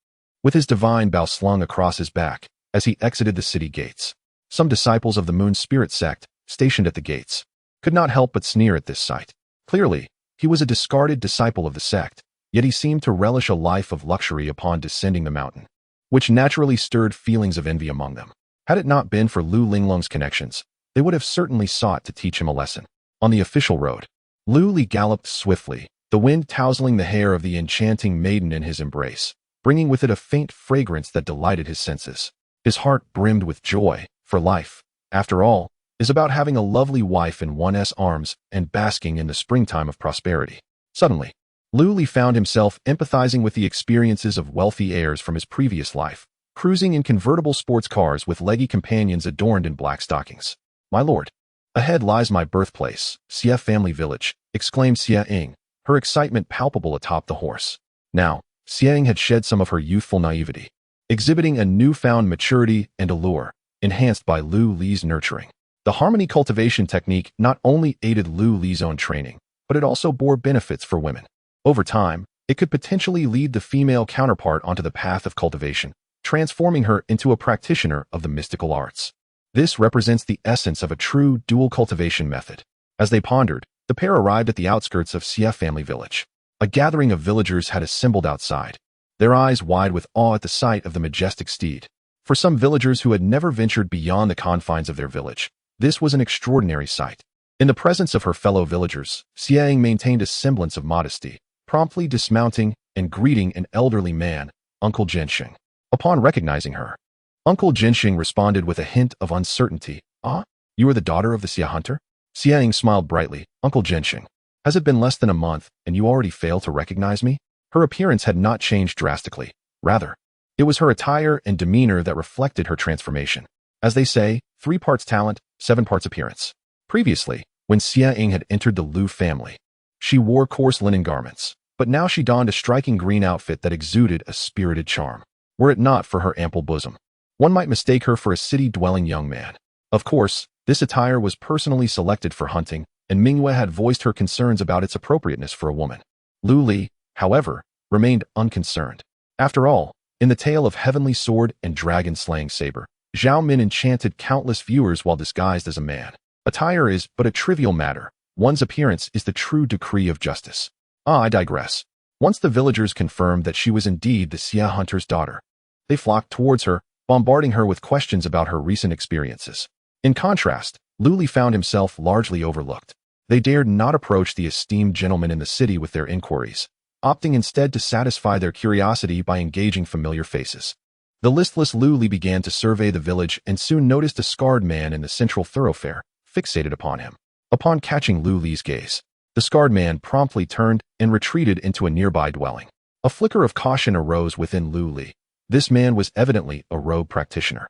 with his divine bow slung across his back as he exited the city gates. Some disciples of the Moon Spirit sect, stationed at the gates, could not help but sneer at this sight. Clearly, he was a discarded disciple of the sect, yet he seemed to relish a life of luxury upon descending the mountain, which naturally stirred feelings of envy among them. Had it not been for Lu Linglong's connections, they would have certainly sought to teach him a lesson. On the official road, Lu Li galloped swiftly, the wind tousling the hair of the enchanting maiden in his embrace, bringing with it a faint fragrance that delighted his senses. His heart brimmed with joy, for life, after all, is about having a lovely wife in one's arms and basking in the springtime of prosperity. Suddenly, Lu Li found himself empathizing with the experiences of wealthy heirs from his previous life, cruising in convertible sports cars with leggy companions adorned in black stockings. "My lord, ahead lies my birthplace, Xie Family Village," exclaimed Xie Ying, her excitement palpable atop the horse. Now, Xie Ying had shed some of her youthful naivety, exhibiting a newfound maturity and allure, enhanced by Lu Li's nurturing. The harmony cultivation technique not only aided Lu Li's own training, but it also bore benefits for women. Over time, it could potentially lead the female counterpart onto the path of cultivation, transforming her into a practitioner of the mystical arts. This represents the essence of a true dual cultivation method. As they pondered, the pair arrived at the outskirts of Xie Family Village. A gathering of villagers had assembled outside, their eyes wide with awe at the sight of the majestic steed. For some villagers who had never ventured beyond the confines of their village, this was an extraordinary sight. In the presence of her fellow villagers, Xie Ying maintained a semblance of modesty, promptly dismounting and greeting an elderly man, Uncle Jinxing. Upon recognizing her, Uncle Jinxing responded with a hint of uncertainty. "Ah, you are the daughter of the Xia hunter?" Xie Ying smiled brightly. "Uncle Jinxing, has it been less than a month and you already fail to recognize me?" Her appearance had not changed drastically. Rather, it was her attire and demeanor that reflected her transformation. As they say, 3 parts talent, 7 parts appearance. Previously, when Xie Ying had entered the Lu family, she wore coarse linen garments, but now she donned a striking green outfit that exuded a spirited charm. Were it not for her ample bosom, one might mistake her for a city-dwelling young man. Of course, this attire was personally selected for hunting, and Mingyue had voiced her concerns about its appropriateness for a woman. Lu Li, however, remained unconcerned. After all, in the tale of Heavenly Sword and Dragon-Slaying Saber, Zhao Min enchanted countless viewers while disguised as a man. Attire is but a trivial matter. One's appearance is the true decree of justice. I digress. Once the villagers confirmed that she was indeed the Xia hunter's daughter, they flocked towards her, bombarding her with questions about her recent experiences. In contrast, Lu Li found himself largely overlooked. They dared not approach the esteemed gentleman in the city with their inquiries, opting instead to satisfy their curiosity by engaging familiar faces. The listless Lu Li began to survey the village and soon noticed a scarred man in the central thoroughfare, fixated upon him. Upon catching Lu Li's gaze, the scarred man promptly turned and retreated into a nearby dwelling. A flicker of caution arose within Lu Li. This man was evidently a rogue practitioner.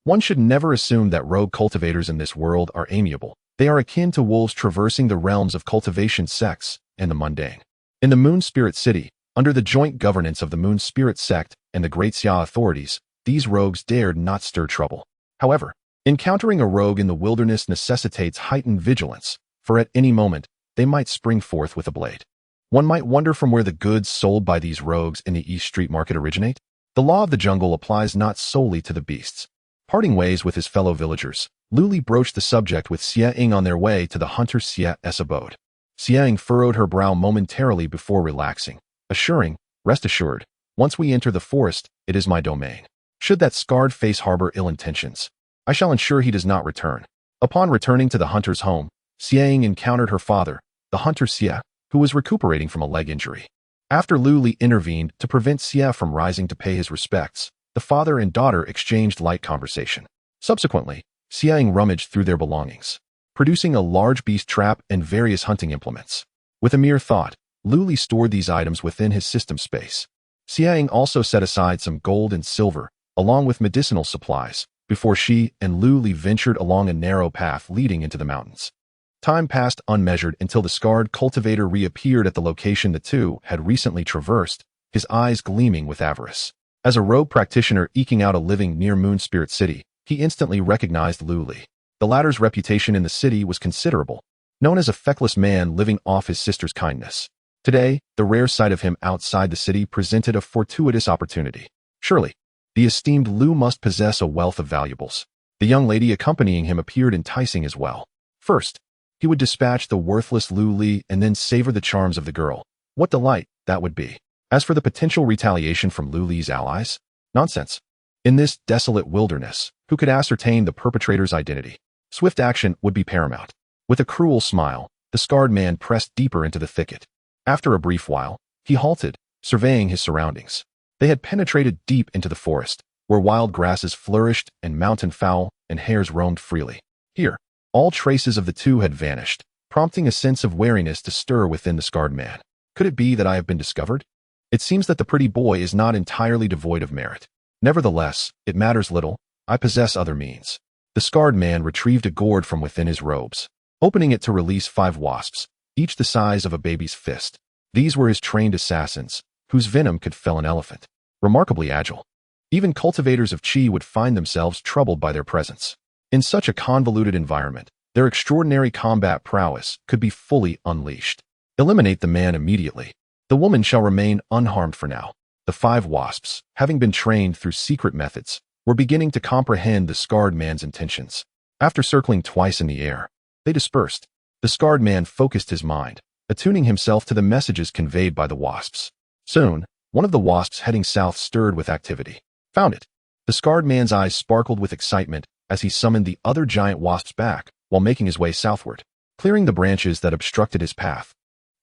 One should never assume that rogue cultivators in this world are amiable. They are akin to wolves traversing the realms of cultivation sects and the mundane. In the Moon Spirit City, under the joint governance of the Moon Spirit sect and the Great Xia authorities, these rogues dared not stir trouble. However, encountering a rogue in the wilderness necessitates heightened vigilance, for at any moment, they might spring forth with a blade. One might wonder from where the goods sold by these rogues in the East Street Market originate. The law of the jungle applies not solely to the beasts. Parting ways with his fellow villagers, Lu Li broached the subject with Xie Ying on their way to the hunter Xie's abode. Xie Ying furrowed her brow momentarily before relaxing, assuring, "Rest assured, once we enter the forest, it is my domain. Should that scarred face harbor ill intentions, I shall ensure he does not return." Upon returning to the hunter's home, Xie Ying encountered her father, the hunter Xie, who was recuperating from a leg injury. After Lu Li intervened to prevent Xie from rising to pay his respects, the father and daughter exchanged light conversation. Subsequently, Xie Ying rummaged through their belongings, producing a large beast trap and various hunting implements. With a mere thought, Lu Li stored these items within his system space. Xiaoying also set aside some gold and silver, along with medicinal supplies, before she and Lu Li ventured along a narrow path leading into the mountains. Time passed unmeasured until the scarred cultivator reappeared at the location the two had recently traversed, his eyes gleaming with avarice. As a rogue practitioner eking out a living near Moon Spirit City, he instantly recognized Lu Li. The latter's reputation in the city was considerable, known as a feckless man living off his sister's kindness. Today, the rare sight of him outside the city presented a fortuitous opportunity. Surely, the esteemed Lu must possess a wealth of valuables. The young lady accompanying him appeared enticing as well. First, he would dispatch the worthless Lu Li and then savor the charms of the girl. What delight that would be. As for the potential retaliation from Lu Li's allies, nonsense. In this desolate wilderness, who could ascertain the perpetrator's identity? Swift action would be paramount. With a cruel smile, the scarred man pressed deeper into the thicket. After a brief while, he halted, surveying his surroundings. They had penetrated deep into the forest, where wild grasses flourished and mountain fowl and hares roamed freely. Here, all traces of the two had vanished, prompting a sense of wariness to stir within the scarred man. Could it be that I have been discovered? It seems that the pretty boy is not entirely devoid of merit. Nevertheless, it matters little. I possess other means. The scarred man retrieved a gourd from within his robes, opening it to release 5 wasps, each the size of a baby's fist. These were his trained assassins, whose venom could fell an elephant. Remarkably agile. Even cultivators of qi would find themselves troubled by their presence. In such a convoluted environment, their extraordinary combat prowess could be fully unleashed. Eliminate the man immediately. The woman shall remain unharmed for now. The 5 wasps, having been trained through secret methods, were beginning to comprehend the scarred man's intentions. After circling twice in the air, they dispersed. The scarred man focused his mind, attuning himself to the messages conveyed by the wasps. Soon, one of the wasps heading south stirred with activity. Found it. The scarred man's eyes sparkled with excitement as he summoned the other giant wasps back while making his way southward, clearing the branches that obstructed his path.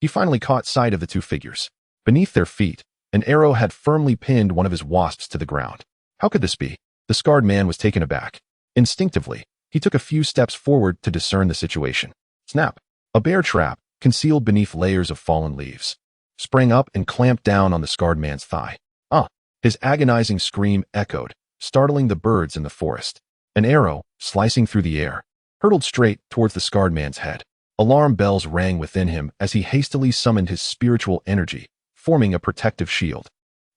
He finally caught sight of the 2 figures. Beneath their feet, an arrow had firmly pinned one of his wasps to the ground. How could this be? The scarred man was taken aback. Instinctively, he took a few steps forward to discern the situation. Snap! A bear trap, concealed beneath layers of fallen leaves, sprang up and clamped down on the scarred man's thigh. His agonizing scream echoed, startling the birds in the forest. An arrow, slicing through the air, hurtled straight towards the scarred man's head. Alarm bells rang within him as he hastily summoned his spiritual energy, forming a protective shield.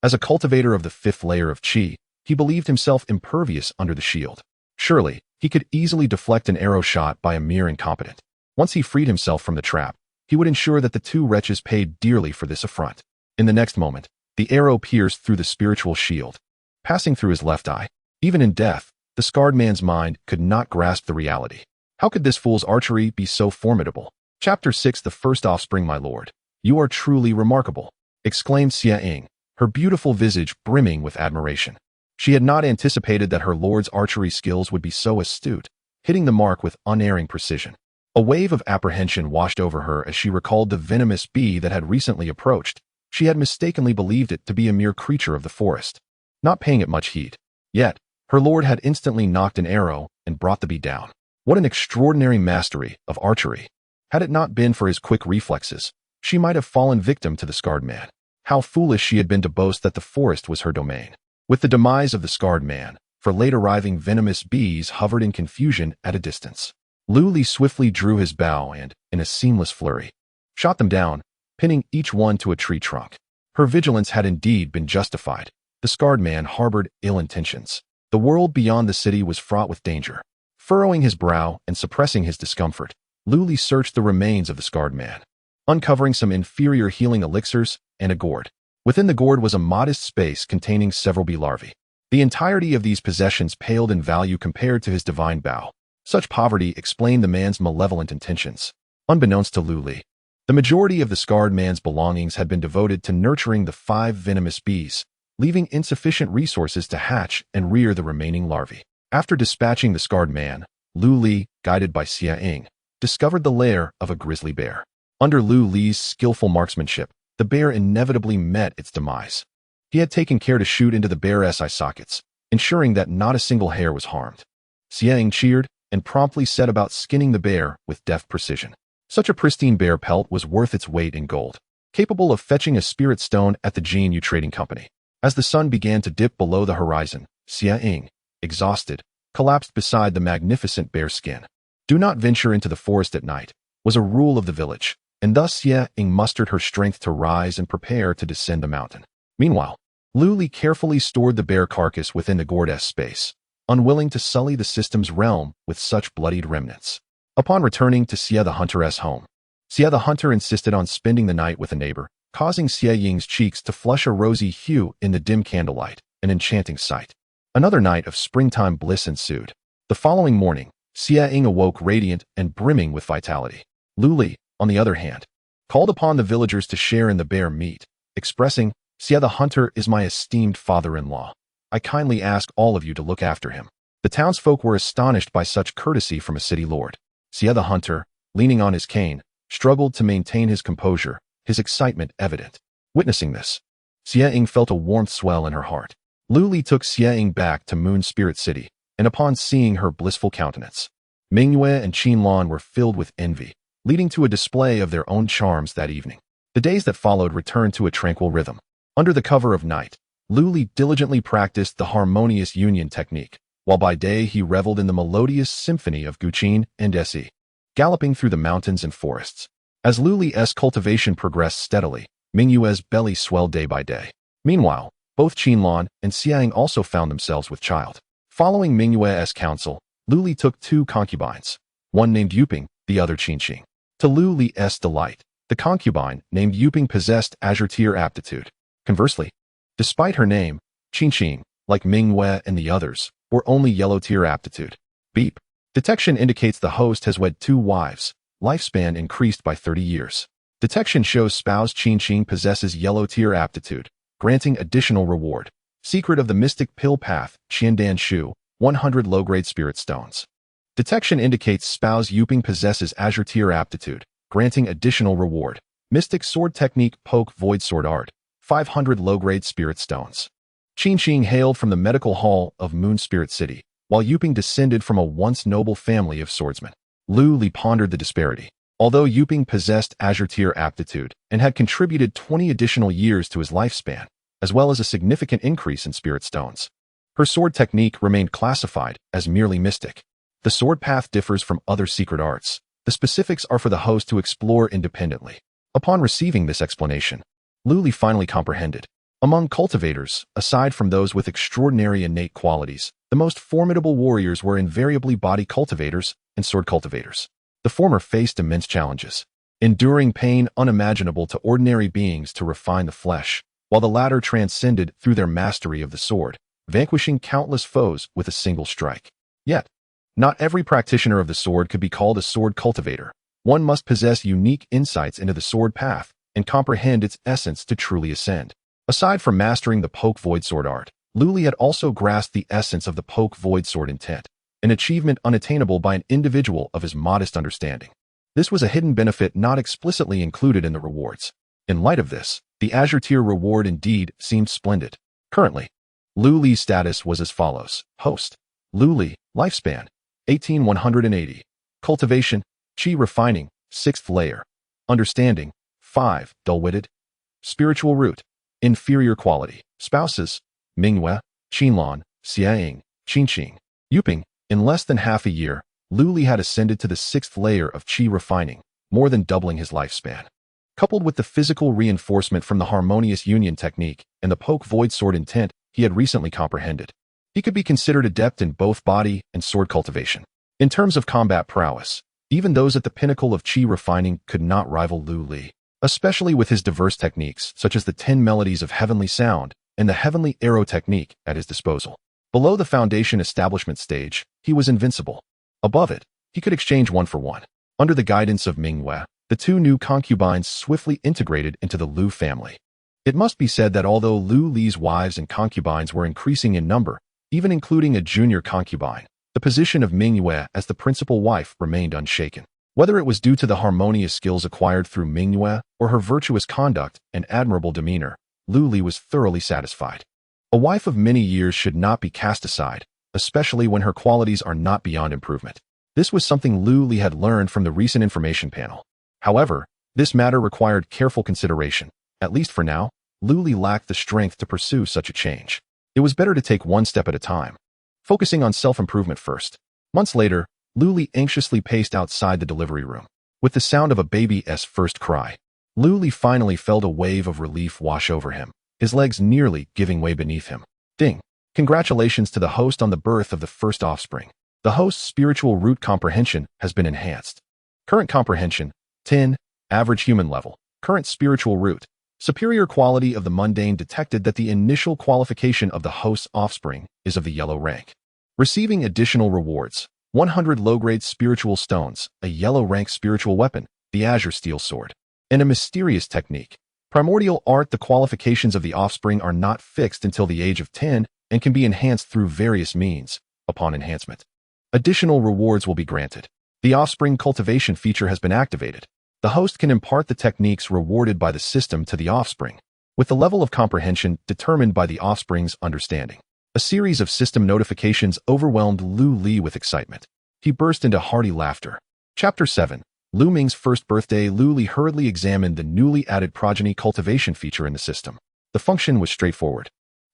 As a cultivator of the 5th layer of qi, he believed himself impervious under the shield. Surely, he could easily deflect an arrow shot by a mere incompetent. Once he freed himself from the trap, he would ensure that the 2 wretches paid dearly for this affront. In the next moment, the arrow pierced through the spiritual shield, passing through his left eye. Even in death, the scarred man's mind could not grasp the reality. How could this fool's archery be so formidable? Chapter 6. The first offspring, my lord. You are truly remarkable, exclaimed Xiaoying, her beautiful visage brimming with admiration. She had not anticipated that her lord's archery skills would be so astute, hitting the mark with unerring precision. A wave of apprehension washed over her as she recalled the venomous bee that had recently approached. She had mistakenly believed it to be a mere creature of the forest, not paying it much heed. Yet, her lord had instantly knocked an arrow and brought the bee down. What an extraordinary mastery of archery! Had it not been for his quick reflexes, she might have fallen victim to the scarred man. How foolish she had been to boast that the forest was her domain. With the demise of the scarred man, for late arriving venomous bees hovered in confusion at a distance. Lu Li swiftly drew his bow and, in a seamless flurry, shot them down, pinning each one to a tree trunk. Her vigilance had indeed been justified. The scarred man harbored ill intentions. The world beyond the city was fraught with danger. Furrowing his brow and suppressing his discomfort, Lu Li searched the remains of the scarred man, uncovering some inferior healing elixirs and a gourd. Within the gourd was a modest space containing several bee larvae. The entirety of these possessions paled in value compared to his divine bow. Such poverty explained the man's malevolent intentions. Unbeknownst to Lu Li, the majority of the scarred man's belongings had been devoted to nurturing the 5 venomous bees, leaving insufficient resources to hatch and rear the remaining larvae. After dispatching the scarred man, Lu Li, guided by Xiaoying, discovered the lair of a grizzly bear. Under Lu Li's skillful marksmanship, the bear inevitably met its demise. He had taken care to shoot into the bear's eye sockets, ensuring that not a single hair was harmed. Xiaoying cheered, and promptly set about skinning the bear with deft precision. Such a pristine bear pelt was worth its weight in gold, capable of fetching a spirit stone at the Jinyu Trading Company. As the sun began to dip below the horizon, Xie Ying, exhausted, collapsed beside the magnificent bear skin. Do not venture into the forest at night was a rule of the village, and thus Xie Ying mustered her strength to rise and prepare to descend the mountain. Meanwhile, Lu Li carefully stored the bear carcass within the gourd space, unwilling to sully the system's realm with such bloodied remnants. Upon returning to Xie the hunteress' home, Xie the hunter insisted on spending the night with a neighbor, causing Xie Ying's cheeks to flush a rosy hue in the dim candlelight, an enchanting sight. Another night of springtime bliss ensued. The following morning, Xie Ying awoke radiant and brimming with vitality. Lu Li, on the other hand, called upon the villagers to share in the bear meat, expressing, "Xie the hunter is my esteemed father-in-law. I kindly ask all of you to look after him." The townsfolk were astonished by such courtesy from a city lord. Xie the hunter, leaning on his cane, struggled to maintain his composure, his excitement evident. Witnessing this, Xie Ying felt a warmth swell in her heart. Lu Li took Xie Ying back to Moon Spirit City, and upon seeing her blissful countenance, Mingyue and Qinlan were filled with envy, leading to a display of their own charms that evening. The days that followed returned to a tranquil rhythm. Under the cover of night, Lu Li diligently practiced the harmonious union technique, while by day he reveled in the melodious symphony of Guqin and Esi, galloping through the mountains and forests. As Lu Li's cultivation progressed steadily, Mingyue's belly swelled day by day. Meanwhile, both Qinlan and Xie Ying also found themselves with child. Following Mingyue's counsel, Lu Li took 2 concubines, one named Yuping, the other Qinqing. To Lu Li's delight, the concubine named Yuping possessed azure tier aptitude. Conversely, despite her name, Qinqing, like Mingyue and the others, were only yellow tier aptitude. Beep. Detection indicates the host has wed 2 wives, lifespan increased by 30 years. Detection shows spouse Qinqing possesses yellow tier aptitude, granting additional reward. Secret of the Mystic Pill Path, Qiandan Shu, 100 low-grade spirit stones. Detection indicates spouse Yuping possesses azure tier aptitude, granting additional reward. Mystic Sword Technique Poke Void Sword Art, 500 low-grade spirit stones. Qinqing hailed from the medical hall of Moon Spirit City, while Yuping descended from a once noble family of swordsmen. Lu Li pondered the disparity. Although Yuping possessed azure tier aptitude and had contributed 20 additional years to his lifespan, as well as a significant increase in spirit stones, her sword technique remained classified as merely mystic. The sword path differs from other secret arts. The specifics are for the host to explore independently. Upon receiving this explanation, Lu Li finally comprehended. Among cultivators, aside from those with extraordinary innate qualities, the most formidable warriors were invariably body cultivators and sword cultivators. The former faced immense challenges, enduring pain unimaginable to ordinary beings to refine the flesh, while the latter transcended through their mastery of the sword, vanquishing countless foes with a single strike. Yet, not every practitioner of the sword could be called a sword cultivator. One must possess unique insights into the sword path and comprehend its essence to truly ascend. Aside from mastering the Poke Void Sword art, Lu Li had also grasped the essence of the Poke Void Sword intent, an achievement unattainable by an individual of his modest understanding. This was a hidden benefit not explicitly included in the rewards. In light of this, the Azure Tier reward indeed seemed splendid. Currently, Lu Li's status was as follows. Host: Lu Li, lifespan, 18,180. Cultivation, Qi refining, 6th layer. Understanding, 5, dull-witted. Spiritual root, inferior quality. Spouses, Mingyue, Qinlan, Xie Ying, Qinqing, Yuping. In less than half a year, Lu Li had ascended to the 6th layer of Qi refining, more than doubling his lifespan. Coupled with the physical reinforcement from the harmonious union technique and the Poke Void Sword intent he had recently comprehended, he could be considered adept in both body and sword cultivation. In terms of combat prowess, even those at the pinnacle of Qi refining could not rival Lu Li, especially with his diverse techniques such as the 10 melodies of heavenly sound and the heavenly arrow technique at his disposal. Below the foundation establishment stage, he was invincible. Above it, he could exchange one for one. Under the guidance of Mingyue, the 2 new concubines swiftly integrated into the Lu family. It must be said that although Lu Li's wives and concubines were increasing in number, even including a junior concubine, the position of Mingyue as the principal wife remained unshaken. Whether it was due to the harmonious skills acquired through Mingyue or her virtuous conduct and admirable demeanor, Lu Li was thoroughly satisfied. A wife of many years should not be cast aside, especially when her qualities are not beyond improvement. This was something Lu Li had learned from the recent information panel. However, this matter required careful consideration. At least for now, Lu Li lacked the strength to pursue such a change. It was better to take one step at a time, focusing on self-improvement first. Months later, Lu Li anxiously paced outside the delivery room. With the sound of a baby's first cry, Lu Li finally felt a wave of relief wash over him, his legs nearly giving way beneath him. Ding! Congratulations to the host on the birth of the first offspring. The host's spiritual root comprehension has been enhanced. Current comprehension, 10, average human level. Current spiritual root. Superior quality of the mundane detected that the initial qualification of the host's offspring is of the yellow rank. Receiving additional rewards, 100 low-grade spiritual stones, a yellow rank spiritual weapon, the azure steel sword, and a mysterious technique. Primordial art. The qualifications of the offspring are not fixed until the age of 10 and can be enhanced through various means. Upon enhancement, additional rewards will be granted. The offspring cultivation feature has been activated. The host can impart the techniques rewarded by the system to the offspring, with the level of comprehension determined by the offspring's understanding. A series of system notifications overwhelmed Lu Li with excitement. He burst into hearty laughter. Chapter 7. Lu Ming's first birthday. Lu Li hurriedly examined the newly added progeny cultivation feature in the system. The function was straightforward,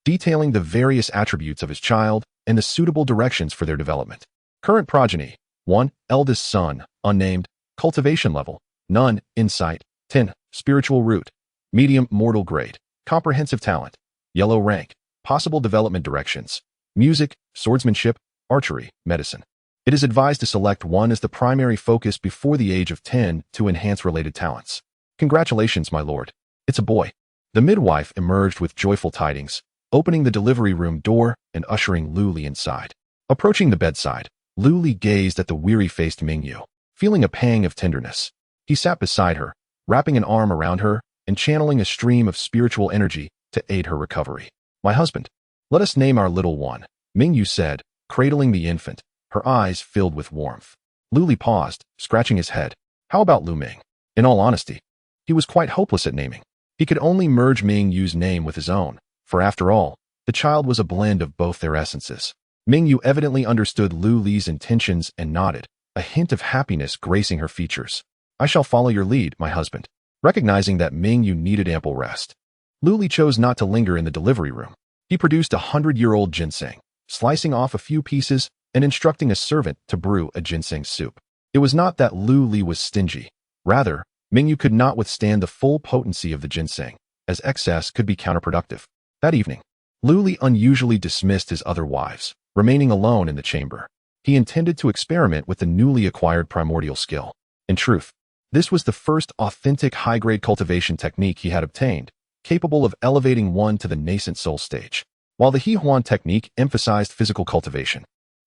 detailing the various attributes of his child and the suitable directions for their development. Current progeny: 1. Eldest son, unnamed, cultivation level, none, insight, 10, spiritual root, medium mortal grade, comprehensive talent, yellow rank, possible development directions, music, swordsmanship, archery, medicine. It is advised to select one as the primary focus before the age of 10 to enhance related talents. Congratulations, my lord. It's a boy. The midwife emerged with joyful tidings, opening the delivery room door and ushering Lu Li inside. Approaching the bedside, Lu Li gazed at the weary-faced Mingyu, feeling a pang of tenderness. He sat beside her, wrapping an arm around her and channeling a stream of spiritual energy to aid her recovery. My husband, let us name our little one, Mingyu said, cradling the infant, her eyes filled with warmth. Lu Li paused, scratching his head. How about Lu Ming? In all honesty, he was quite hopeless at naming. He could only merge Mingyu's name with his own, for after all, the child was a blend of both their essences. Mingyu evidently understood Lu Li's intentions and nodded, a hint of happiness gracing her features. I shall follow your lead, my husband. Recognizing that Mingyu needed ample rest, Lu Li chose not to linger in the delivery room. He produced 100-year-old ginseng, slicing off a few pieces and instructing a servant to brew a ginseng soup. It was not that Lu Li was stingy. Rather, Mingyu could not withstand the full potency of the ginseng, as excess could be counterproductive. That evening, Lu Li unusually dismissed his other wives, remaining alone in the chamber. He intended to experiment with the newly acquired primordial skill. In truth, this was the first authentic high-grade cultivation technique he had obtained, capable of elevating one to the nascent soul stage. While the He Huan technique emphasized physical cultivation,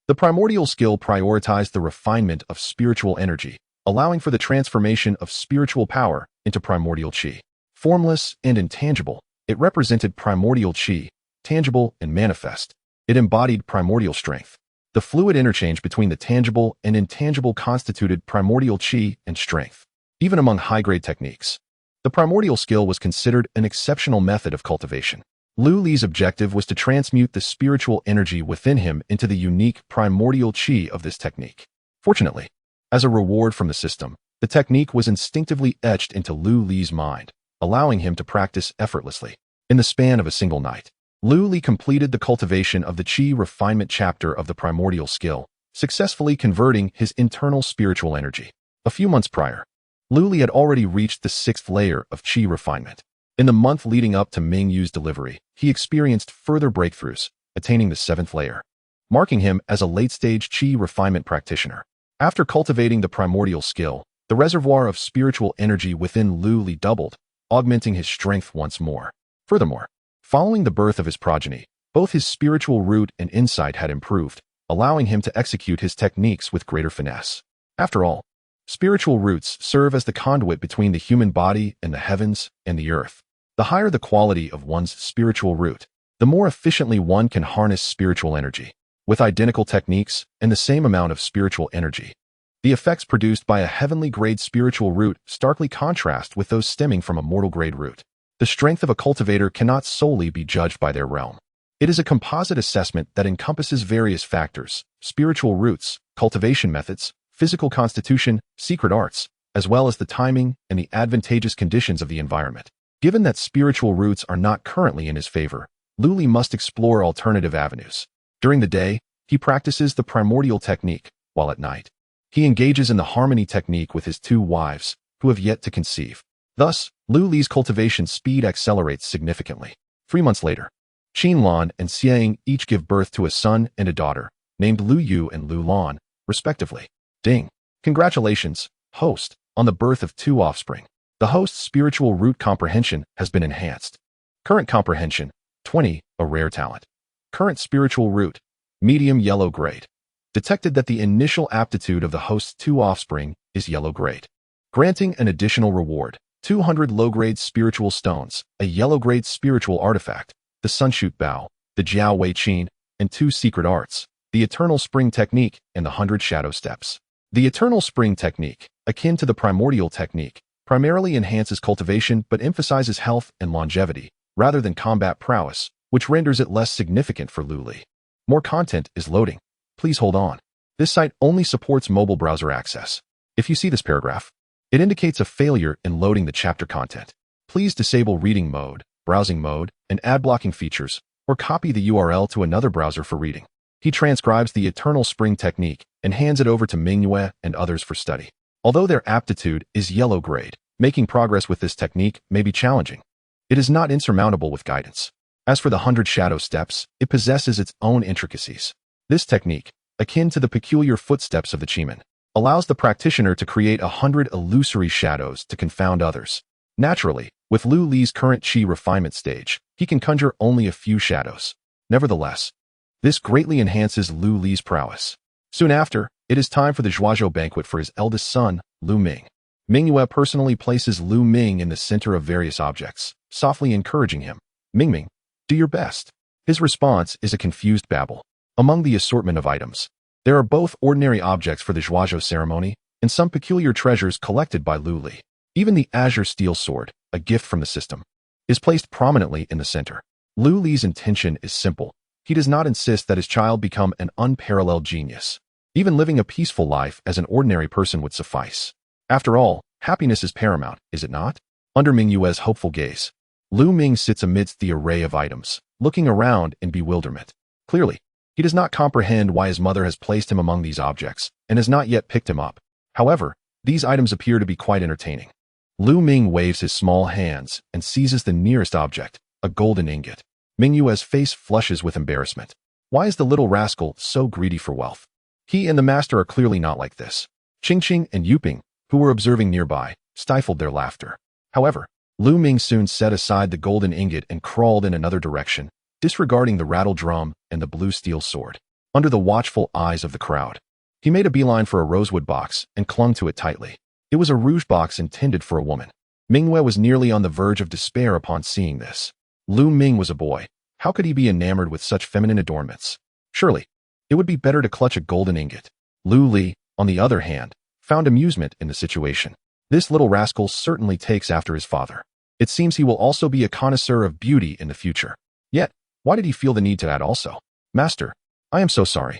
the primordial skill prioritized the refinement of spiritual energy, allowing for the transformation of spiritual power into primordial qi. Formless and intangible, it represented primordial qi, tangible and manifest. It embodied primordial strength. The fluid interchange between the tangible and intangible constituted primordial qi and strength. Even among high-grade techniques, the primordial skill was considered an exceptional method of cultivation. Lu Li's objective was to transmute the spiritual energy within him into the unique primordial qi of this technique. Fortunately, as a reward from the system, the technique was instinctively etched into Lu Li's mind, allowing him to practice effortlessly. In the span of a single night, Lu Li completed the cultivation of the qi refinement chapter of the primordial skill, successfully converting his internal spiritual energy. A few months prior, Lu Li had already reached the 6th layer of qi refinement. In the month leading up to Mingyu's delivery, he experienced further breakthroughs, attaining the 7th layer, marking him as a late-stage qi refinement practitioner. After cultivating the primordial skill, the reservoir of spiritual energy within Lu Li doubled, augmenting his strength once more. Furthermore, following the birth of his progeny, both his spiritual root and insight had improved, allowing him to execute his techniques with greater finesse. After all, spiritual roots serve as the conduit between the human body and the heavens and the earth. The higher the quality of one's spiritual root, the more efficiently one can harness spiritual energy. With identical techniques and the same amount of spiritual energy, the effects produced by a heavenly-grade spiritual root starkly contrast with those stemming from a mortal-grade root. The strength of a cultivator cannot solely be judged by their realm. It is a composite assessment that encompasses various factors: spiritual roots, cultivation methods, physical constitution, secret arts, as well as the timing and the advantageous conditions of the environment. Given that spiritual roots are not currently in his favor, Lu Li must explore alternative avenues. During the day, he practices the primordial technique, while at night, he engages in the harmony technique with his 2 wives, who have yet to conceive. Thus, Lu Li's cultivation speed accelerates significantly. 3 months later, Qin Lan and Xiang each give birth to a son and a daughter, named Lu Yu and Lu Lan, respectively. Ding! Congratulations, host, on the birth of 2 offspring. The host's spiritual root comprehension has been enhanced. Current comprehension, 20, a rare talent. Current spiritual root, medium yellow grade. Detected that the initial aptitude of the host's 2 offspring is yellow grade. Granting an additional reward, 200 low-grade spiritual stones, a yellow-grade spiritual artifact, the Sunshoot Bow, the Jiao Wei Qin, and 2 secret arts, the Eternal Spring Technique and the 100 Shadow Steps. The Eternal Spring Technique, akin to the Primordial Technique, primarily enhances cultivation but emphasizes health and longevity, rather than combat prowess, which renders it less significant for Lu Li. More content is loading. Please hold on. This site only supports mobile browser access. If you see this paragraph, it indicates a failure in loading the chapter content. Please disable reading mode, browsing mode, and ad blocking features, or copy the URL to another browser for reading. He transcribes the Eternal Spring Technique and hands it over to Mingyue and others for study. Although their aptitude is yellow grade, making progress with this technique may be challenging. It is not insurmountable with guidance. As for the 100 Shadow Steps, it possesses its own intricacies. This technique, akin to the peculiar footsteps of the Qimon, allows the practitioner to create 100 illusory shadows to confound others. Naturally, with Lu Li's current Qi refinement stage, he can conjure only a few shadows. Nevertheless, this greatly enhances Lu Li's prowess. Soon after, it is time for the Zhuozhou banquet for his eldest son, Lu Ming. Mingyue personally places Lu Ming in the center of various objects, softly encouraging him. Ming, do your best. His response is a confused babble. Among the assortment of items, there are both ordinary objects for the Zhuozhou ceremony and some peculiar treasures collected by Lu Li. Even the azure steel sword, a gift from the system, is placed prominently in the center. Lu Li's intention is simple. He does not insist that his child become an unparalleled genius. Even living a peaceful life as an ordinary person would suffice. After all, happiness is paramount, is it not? Under Mingyue's hopeful gaze, Lu Ming sits amidst the array of items, looking around in bewilderment. Clearly, he does not comprehend why his mother has placed him among these objects and has not yet picked him up. However, these items appear to be quite entertaining. Lu Ming waves his small hands and seizes the nearest object, a golden ingot. Mingyue's face flushes with embarrassment. Why is the little rascal so greedy for wealth? He and the master are clearly not like this. Qingqing and Yuping, who were observing nearby, stifled their laughter. However, Lu Ming soon set aside the golden ingot and crawled in another direction, disregarding the rattle drum and the blue steel sword. Under the watchful eyes of the crowd, he made a beeline for a rosewood box and clung to it tightly. It was a rouge box intended for a woman. Mingyue was nearly on the verge of despair upon seeing this. Lu Ming was a boy. How could he be enamored with such feminine adornments? Surely, it would be better to clutch a golden ingot. Lu Li, on the other hand, found amusement in the situation. This little rascal certainly takes after his father. It seems he will also be a connoisseur of beauty in the future. Yet, why did he feel the need to add also? Master, I am so sorry.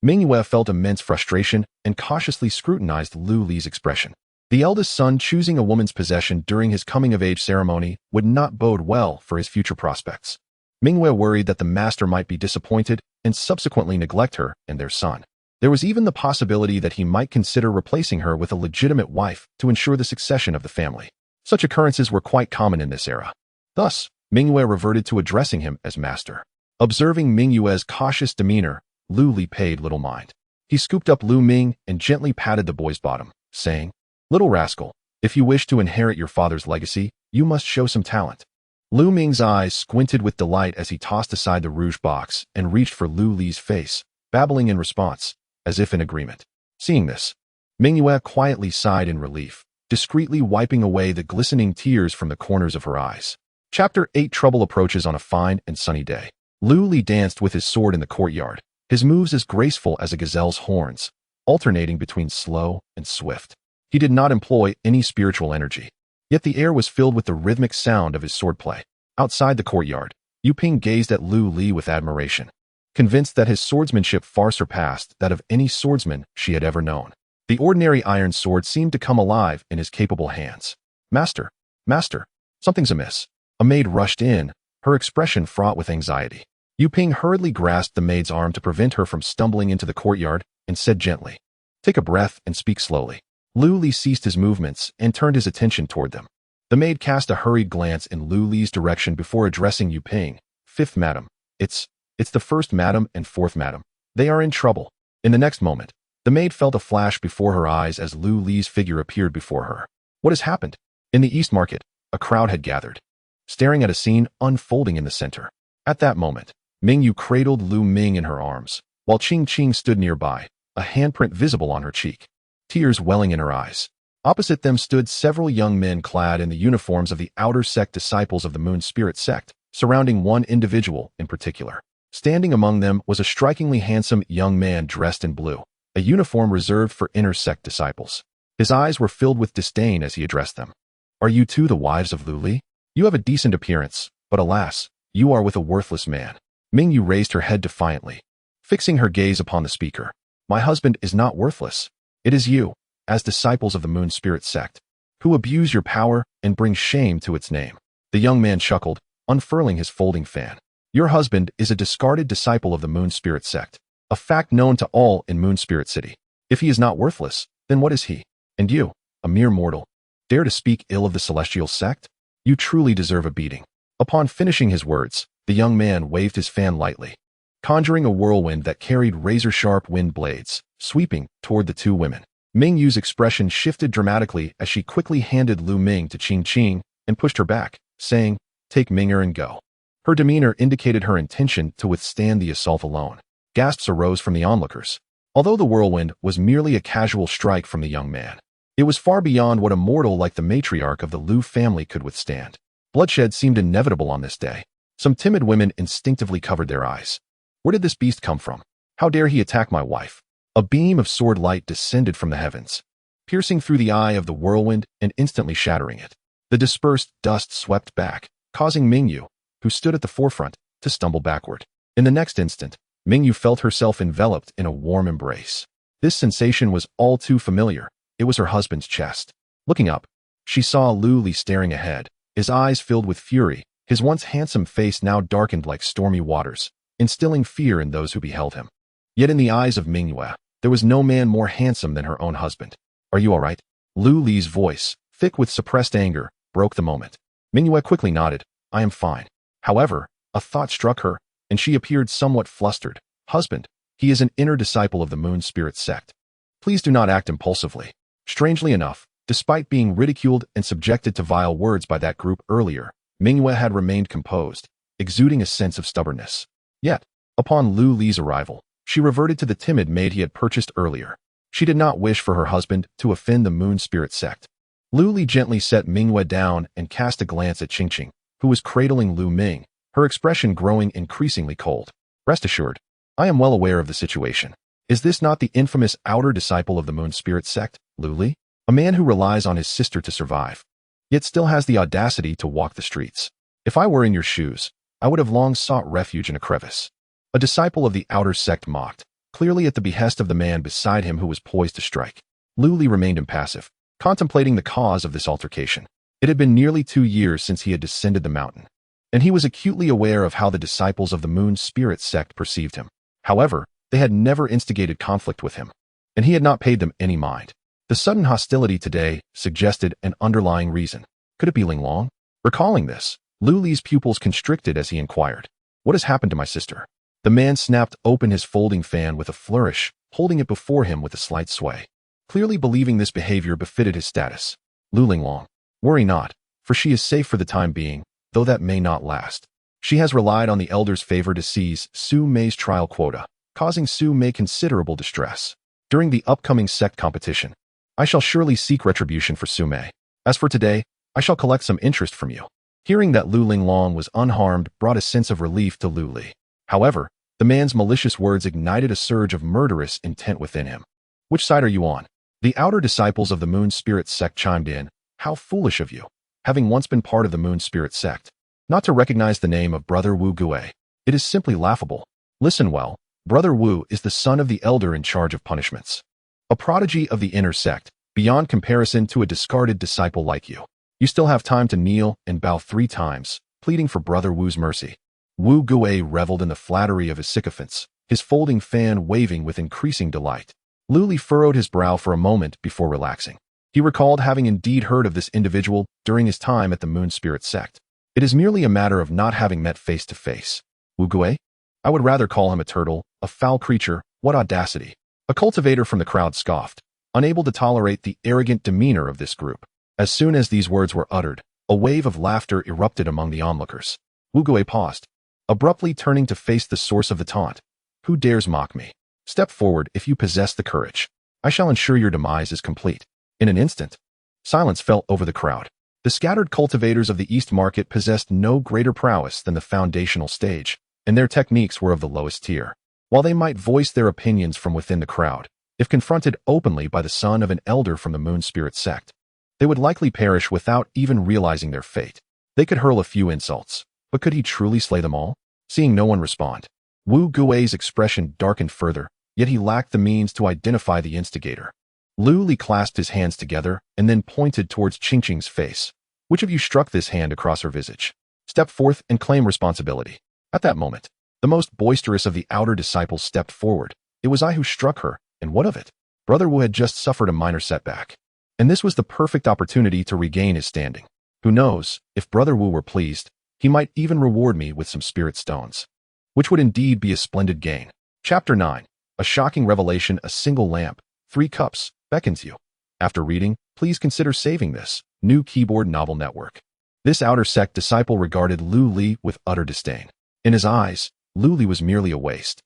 Mingyue felt immense frustration and cautiously scrutinized Lu Li's expression. The eldest son choosing a woman's possession during his coming-of-age ceremony would not bode well for his future prospects. Mingyue worried that the master might be disappointed and subsequently neglect her and their son. There was even the possibility that he might consider replacing her with a legitimate wife to ensure the succession of the family. Such occurrences were quite common in this era. Thus, Mingyue reverted to addressing him as master. Observing Mingyue's cautious demeanor, Lu Li paid little mind. He scooped up Lu Ming and gently patted the boy's bottom, saying, "Little rascal, if you wish to inherit your father's legacy, you must show some talent." Lu Ming's eyes squinted with delight as he tossed aside the rouge box and reached for Lu Li's face, babbling in response, as if in agreement. Seeing this, Mingyue quietly sighed in relief, discreetly wiping away the glistening tears from the corners of her eyes. Chapter 8 Trouble approaches on a fine and sunny day. Lu Li danced with his sword in the courtyard, his moves as graceful as a gazelle's horns, alternating between slow and swift. He did not employ any spiritual energy, yet the air was filled with the rhythmic sound of his swordplay. Outside the courtyard, Yuping gazed at Lu Li with admiration, convinced that his swordsmanship far surpassed that of any swordsman she had ever known. The ordinary iron sword seemed to come alive in his capable hands. Master, master, something's amiss. A maid rushed in, her expression fraught with anxiety. Yu Ping hurriedly grasped the maid's arm to prevent her from stumbling into the courtyard and said gently, "Take a breath and speak slowly." Lu Li ceased his movements and turned his attention toward them. The maid cast a hurried glance in Lu Li's direction before addressing Yu Ping. "Fifth madam. It's the first madam and fourth madam. They are in trouble." In the next moment, the maid felt a flash before her eyes as Lu Li's figure appeared before her. What has happened? In the East Market, a crowd had gathered, staring at a scene unfolding in the center. At that moment, Ming Yu cradled Lu Ming in her arms, while Qing Qing stood nearby, a handprint visible on her cheek, tears welling in her eyes. Opposite them stood several young men clad in the uniforms of the outer sect disciples of the Moon Spirit sect, surrounding one individual in particular. Standing among them was a strikingly handsome young man dressed in blue, a uniform reserved for inner sect disciples. His eyes were filled with disdain as he addressed them. "Are you too the wives of Lu Li? You have a decent appearance, but alas, you are with a worthless man." Ming Yu raised her head defiantly, fixing her gaze upon the speaker. "My husband is not worthless. It is you, as disciples of the Moon Spirit sect, who abuse your power and bring shame to its name." The young man chuckled, unfurling his folding fan. "Your husband is a discarded disciple of the Moon Spirit sect, a fact known to all in Moon Spirit City. If he is not worthless, then what is he? And you, a mere mortal, dare to speak ill of the celestial sect? You truly deserve a beating." Upon finishing his words, the young man waved his fan lightly, conjuring a whirlwind that carried razor-sharp wind blades, sweeping toward the two women. Ming Yu's expression shifted dramatically as she quickly handed Lu Ming to Qing Qing and pushed her back, saying, "Take Ming'er and go." Her demeanor indicated her intention to withstand the assault alone. Gasps arose from the onlookers. Although the whirlwind was merely a casual strike from the young man, it was far beyond what a mortal like the matriarch of the Lu family could withstand. Bloodshed seemed inevitable on this day. Some timid women instinctively covered their eyes. Where did this beast come from? How dare he attack my wife? A beam of sword light descended from the heavens, piercing through the eye of the whirlwind and instantly shattering it. The dispersed dust swept back, causing Ming Yu, who stood at the forefront, to stumble backward. In the next instant, Ming Yu felt herself enveloped in a warm embrace. This sensation was all too familiar. It was her husband's chest. Looking up, she saw Lu Li staring ahead, his eyes filled with fury, his once handsome face now darkened like stormy waters, instilling fear in those who beheld him. Yet in the eyes of Ming Yue, there was no man more handsome than her own husband. "Are you all right?" Lu Li's voice, thick with suppressed anger, broke the moment. Ming Yue quickly nodded. "I am fine." However, a thought struck her, and she appeared somewhat flustered. "Husband, he is an inner disciple of the Moon Spirit sect. Please do not act impulsively." Strangely enough, despite being ridiculed and subjected to vile words by that group earlier, Ming Yue had remained composed, exuding a sense of stubbornness. Yet, upon Lu Li's arrival, she reverted to the timid maid he had purchased earlier. She did not wish for her husband to offend the Moon Spirit sect. Lu Li gently set Ming Yue down and cast a glance at Qing Qing, who was cradling Lu Ming, her expression growing increasingly cold. "Rest assured, I am well aware of the situation. Is this not the infamous outer disciple of the Moon Spirit sect, Lu Li? A man who relies on his sister to survive, yet still has the audacity to walk the streets. If I were in your shoes, I would have long sought refuge in a crevice." A disciple of the outer sect mocked, clearly at the behest of the man beside him who was poised to strike. Lu Li remained impassive, contemplating the cause of this altercation. It had been nearly 2 years since he had descended the mountain, and he was acutely aware of how the disciples of the Moon Spirit sect perceived him. However, they had never instigated conflict with him, and he had not paid them any mind. The sudden hostility today suggested an underlying reason. Could it be Ling Long? Recalling this, Lu Li's pupils constricted as he inquired, "What has happened to my sister?" The man snapped open his folding fan with a flourish, holding it before him with a slight sway, clearly believing this behavior befitted his status. "Lu Ling Long, worry not, for she is safe for the time being, though that may not last. She has relied on the elder's favor to seize Su Mei's trial quota, causing Su Mei considerable distress. During the upcoming sect competition, I shall surely seek retribution for Su Mei. As for today, I shall collect some interest from you." Hearing that Lu Ling Long was unharmed brought a sense of relief to Lu Li. However, the man's malicious words ignited a surge of murderous intent within him. "Which side are you on?" The outer disciples of the Moon Spirit sect chimed in. "How foolish of you, having once been part of the Moon Spirit sect, not to recognize the name of Brother Wu Gue. It is simply laughable. Listen well, Brother Wu is the son of the elder in charge of punishments. A prodigy of the inner sect, beyond comparison to a discarded disciple like you. You still have time to kneel and bow 3 times, pleading for Brother Wu's mercy. Wu Guo reveled in the flattery of his sycophants, his folding fan waving with increasing delight. Lu Li furrowed his brow for a moment before relaxing. He recalled having indeed heard of this individual during his time at the Moon Spirit sect. It is merely a matter of not having met face to face. Wu Guo? I would rather call him a turtle, a foul creature. What audacity. A cultivator from the crowd scoffed, unable to tolerate the arrogant demeanor of this group. As soon as these words were uttered, a wave of laughter erupted among the onlookers. Wu Guo paused, abruptly turning to face the source of the taunt. Who dares mock me? Step forward if you possess the courage. I shall ensure your demise is complete. In an instant, silence fell over the crowd. The scattered cultivators of the East Market possessed no greater prowess than the foundational stage, and their techniques were of the lowest tier. While they might voice their opinions from within the crowd, if confronted openly by the son of an elder from the Moon Spirit sect, they would likely perish without even realizing their fate. They could hurl a few insults, but could he truly slay them all? Seeing no one respond, Wu Guo's expression darkened further, yet he lacked the means to identify the instigator. Lu Li clasped his hands together and then pointed towards Qingqing's face. Which of you struck this hand across her visage? Step forth and claim responsibility. At that moment, the most boisterous of the outer disciples stepped forward. It was I who struck her, and what of it? Brother Wu had just suffered a minor setback, and this was the perfect opportunity to regain his standing. Who knows, if Brother Wu were pleased, he might even reward me with some spirit stones, which would indeed be a splendid gain. Chapter 9. A shocking revelation. A single lamp, 3 cups, beckons you. After reading, please consider saving this. New Keyboard Novel Network. This outer sect disciple regarded Lu Li with utter disdain. In his eyes, Lu Li was merely a waste.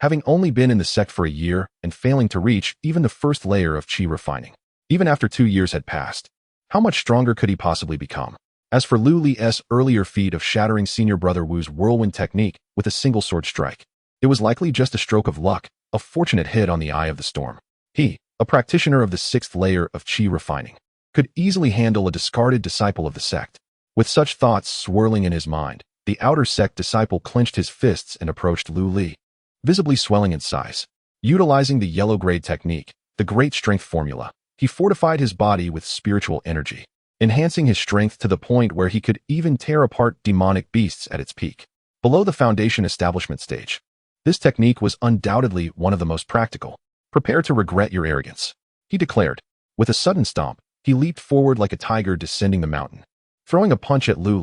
Having only been in the sect for a year and failing to reach even the first layer of qi refining. Even after 2 years had passed, how much stronger could he possibly become? As for Lu Li's earlier feat of shattering senior brother Wu's whirlwind technique with a single sword strike, it was likely just a stroke of luck, a fortunate hit on the eye of the storm. He, a practitioner of the 6th layer of qi refining, could easily handle a discarded disciple of the sect. With such thoughts swirling in his mind, the outer sect disciple clenched his fists and approached Lu Li, visibly swelling in size. Utilizing the yellow grade technique, the great strength formula, he fortified his body with spiritual energy, enhancing his strength to the point where he could even tear apart demonic beasts at its peak. Below the foundation establishment stage, this technique was undoubtedly one of the most practical. Prepare to regret your arrogance, he declared. With a sudden stomp, he leaped forward like a tiger descending the mountain. Throwing a punch at Lu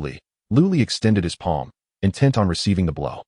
Li extended his palm, intent on receiving the blow.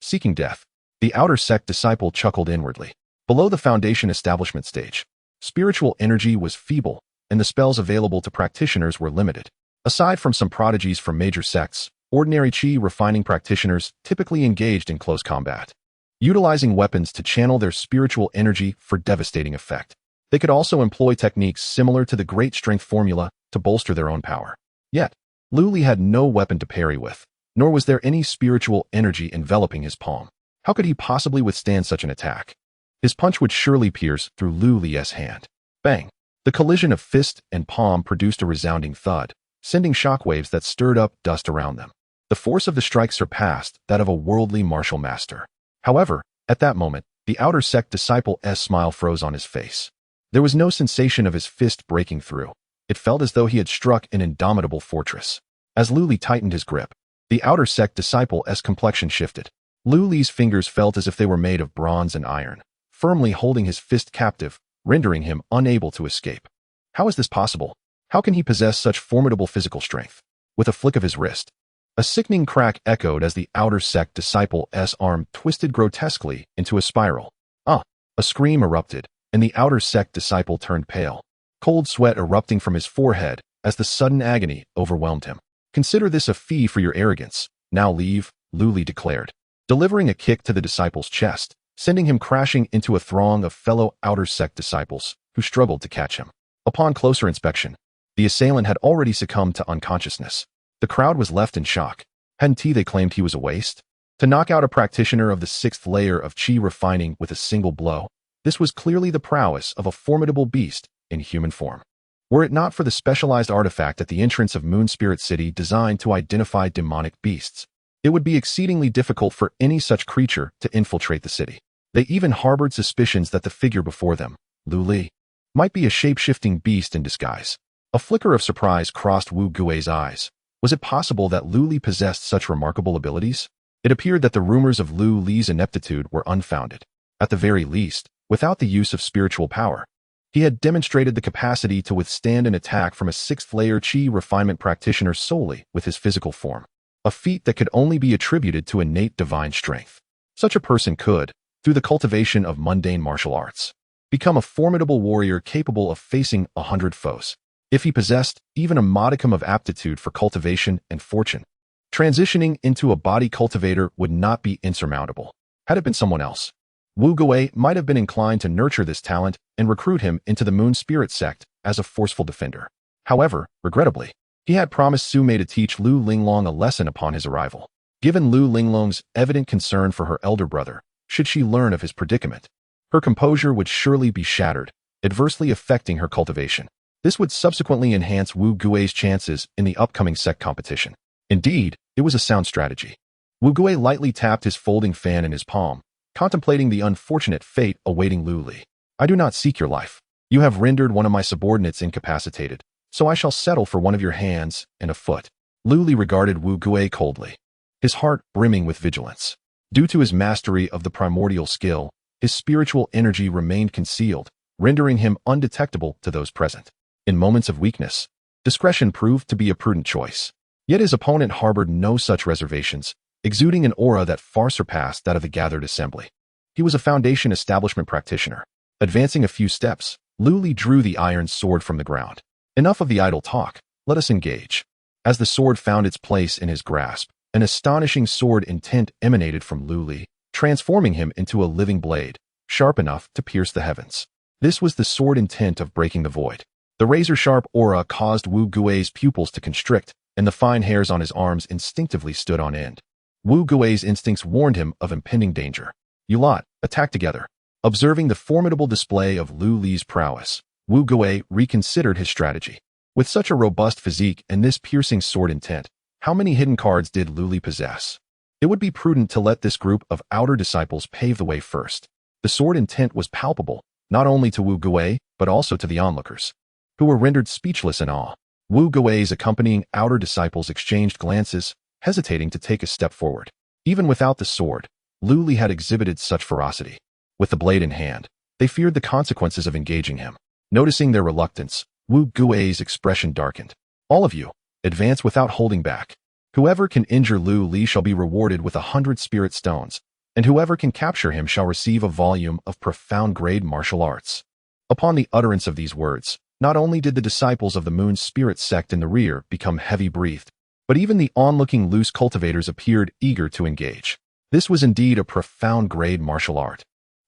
Seeking death. The outer sect disciple chuckled inwardly. Below the foundation establishment stage, spiritual energy was feeble, and the spells available to practitioners were limited. Aside from some prodigies from major sects, ordinary qi refining practitioners typically engaged in close combat, utilizing weapons to channel their spiritual energy for devastating effect. They could also employ techniques similar to the great strength formula to bolster their own power. Yet, Lu Li had no weapon to parry with, nor was there any spiritual energy enveloping his palm. How could he possibly withstand such an attack? His punch would surely pierce through Lu Li's hand. Bang! The collision of fist and palm produced a resounding thud, sending shockwaves that stirred up dust around them. The force of the strike surpassed that of a worldly martial master. However, at that moment, the outer sect disciple's smile froze on his face. There was no sensation of his fist breaking through. It felt as though he had struck an indomitable fortress. As Lu Li tightened his grip, the outer sect disciple's complexion shifted. Lu Li's fingers felt as if they were made of bronze and iron, firmly holding his fist captive, rendering him unable to escape. How is this possible? How can he possess such formidable physical strength? With a flick of his wrist, a sickening crack echoed as the outer sect disciple's arm twisted grotesquely into a spiral. A scream erupted, and the outer sect disciple turned pale, cold sweat erupting from his forehead as the sudden agony overwhelmed him. Consider this a fee for your arrogance. Now leave, Lu Li declared, delivering a kick to the disciple's chest, sending him crashing into a throng of fellow outer sect disciples who struggled to catch him. Upon closer inspection, the assailant had already succumbed to unconsciousness. The crowd was left in shock. Hadn't they claimed he was a waste? To knock out a practitioner of the 6th layer of qi refining with a single blow, this was clearly the prowess of a formidable beast in human form. Were it not for the specialized artifact at the entrance of Moon Spirit City designed to identify demonic beasts, it would be exceedingly difficult for any such creature to infiltrate the city. They even harbored suspicions that the figure before them, Lu Li might be a shape-shifting beast in disguise. A flicker of surprise crossed Wu Gui's eyes. Was it possible that Lu Li possessed such remarkable abilities? It appeared that the rumors of Lu Li's ineptitude were unfounded. At the very least, without the use of spiritual power, he had demonstrated the capacity to withstand an attack from a sixth-layer Qi refinement practitioner solely with his physical form, a feat that could only be attributed to innate divine strength. Such a person could, through the cultivation of mundane martial arts, become a formidable warrior capable of facing 100 foes. If he possessed even a modicum of aptitude for cultivation and fortune, transitioning into a body cultivator would not be insurmountable. Had it been someone else, Wu Gui might have been inclined to nurture this talent and recruit him into the Moon Spirit sect as a forceful defender. However, regrettably, he had promised Su Mei to teach Lu Linglong a lesson upon his arrival. Given Lu Linglong's evident concern for her elder brother, should she learn of his predicament, her composure would surely be shattered, adversely affecting her cultivation. This would subsequently enhance Wu Gui's chances in the upcoming sect competition. Indeed, it was a sound strategy. Wu Gui lightly tapped his folding fan in his palm, contemplating the unfortunate fate awaiting Lu Li. I do not seek your life. You have rendered one of my subordinates incapacitated, so I shall settle for one of your hands and a foot. Lu Li regarded Wu Gui coldly, his heart brimming with vigilance. Due to his mastery of the primordial skill, his spiritual energy remained concealed, rendering him undetectable to those present. In moments of weakness, discretion proved to be a prudent choice. Yet his opponent harbored no such reservations, exuding an aura that far surpassed that of the gathered assembly. He was a Foundation establishment practitioner. Advancing a few steps, Lu Li drew the iron sword from the ground. Enough of the idle talk, let us engage. As the sword found its place in his grasp, an astonishing sword intent emanated from Lu Li, transforming him into a living blade, sharp enough to pierce the heavens. This was the sword intent of breaking the void. The razor-sharp aura caused Wu Gui's pupils to constrict, and the fine hairs on his arms instinctively stood on end. Wu Gui's instincts warned him of impending danger. You lot, attack together. Observing the formidable display of Lu Li's prowess, Wu Gui reconsidered his strategy. With such a robust physique and this piercing sword intent, how many hidden cards did Lu Li possess? It would be prudent to let this group of outer disciples pave the way first. The sword intent was palpable, not only to Wu Gui, but also to the onlookers, who were rendered speechless in awe. Wu Gui's accompanying outer disciples exchanged glances, hesitating to take a step forward. Even without the sword, Lu Li had exhibited such ferocity. With the blade in hand, they feared the consequences of engaging him. Noticing their reluctance, Wu Gui's expression darkened. All of you, advance without holding back. Whoever can injure Lu Li shall be rewarded with 100 spirit stones, and whoever can capture him shall receive a volume of profound-grade martial arts. Upon the utterance of these words, not only did the disciples of the Moon Spirit sect in the rear become heavy-breathed, but even the onlooking loose cultivators appeared eager to engage. This was indeed a profound-grade martial art.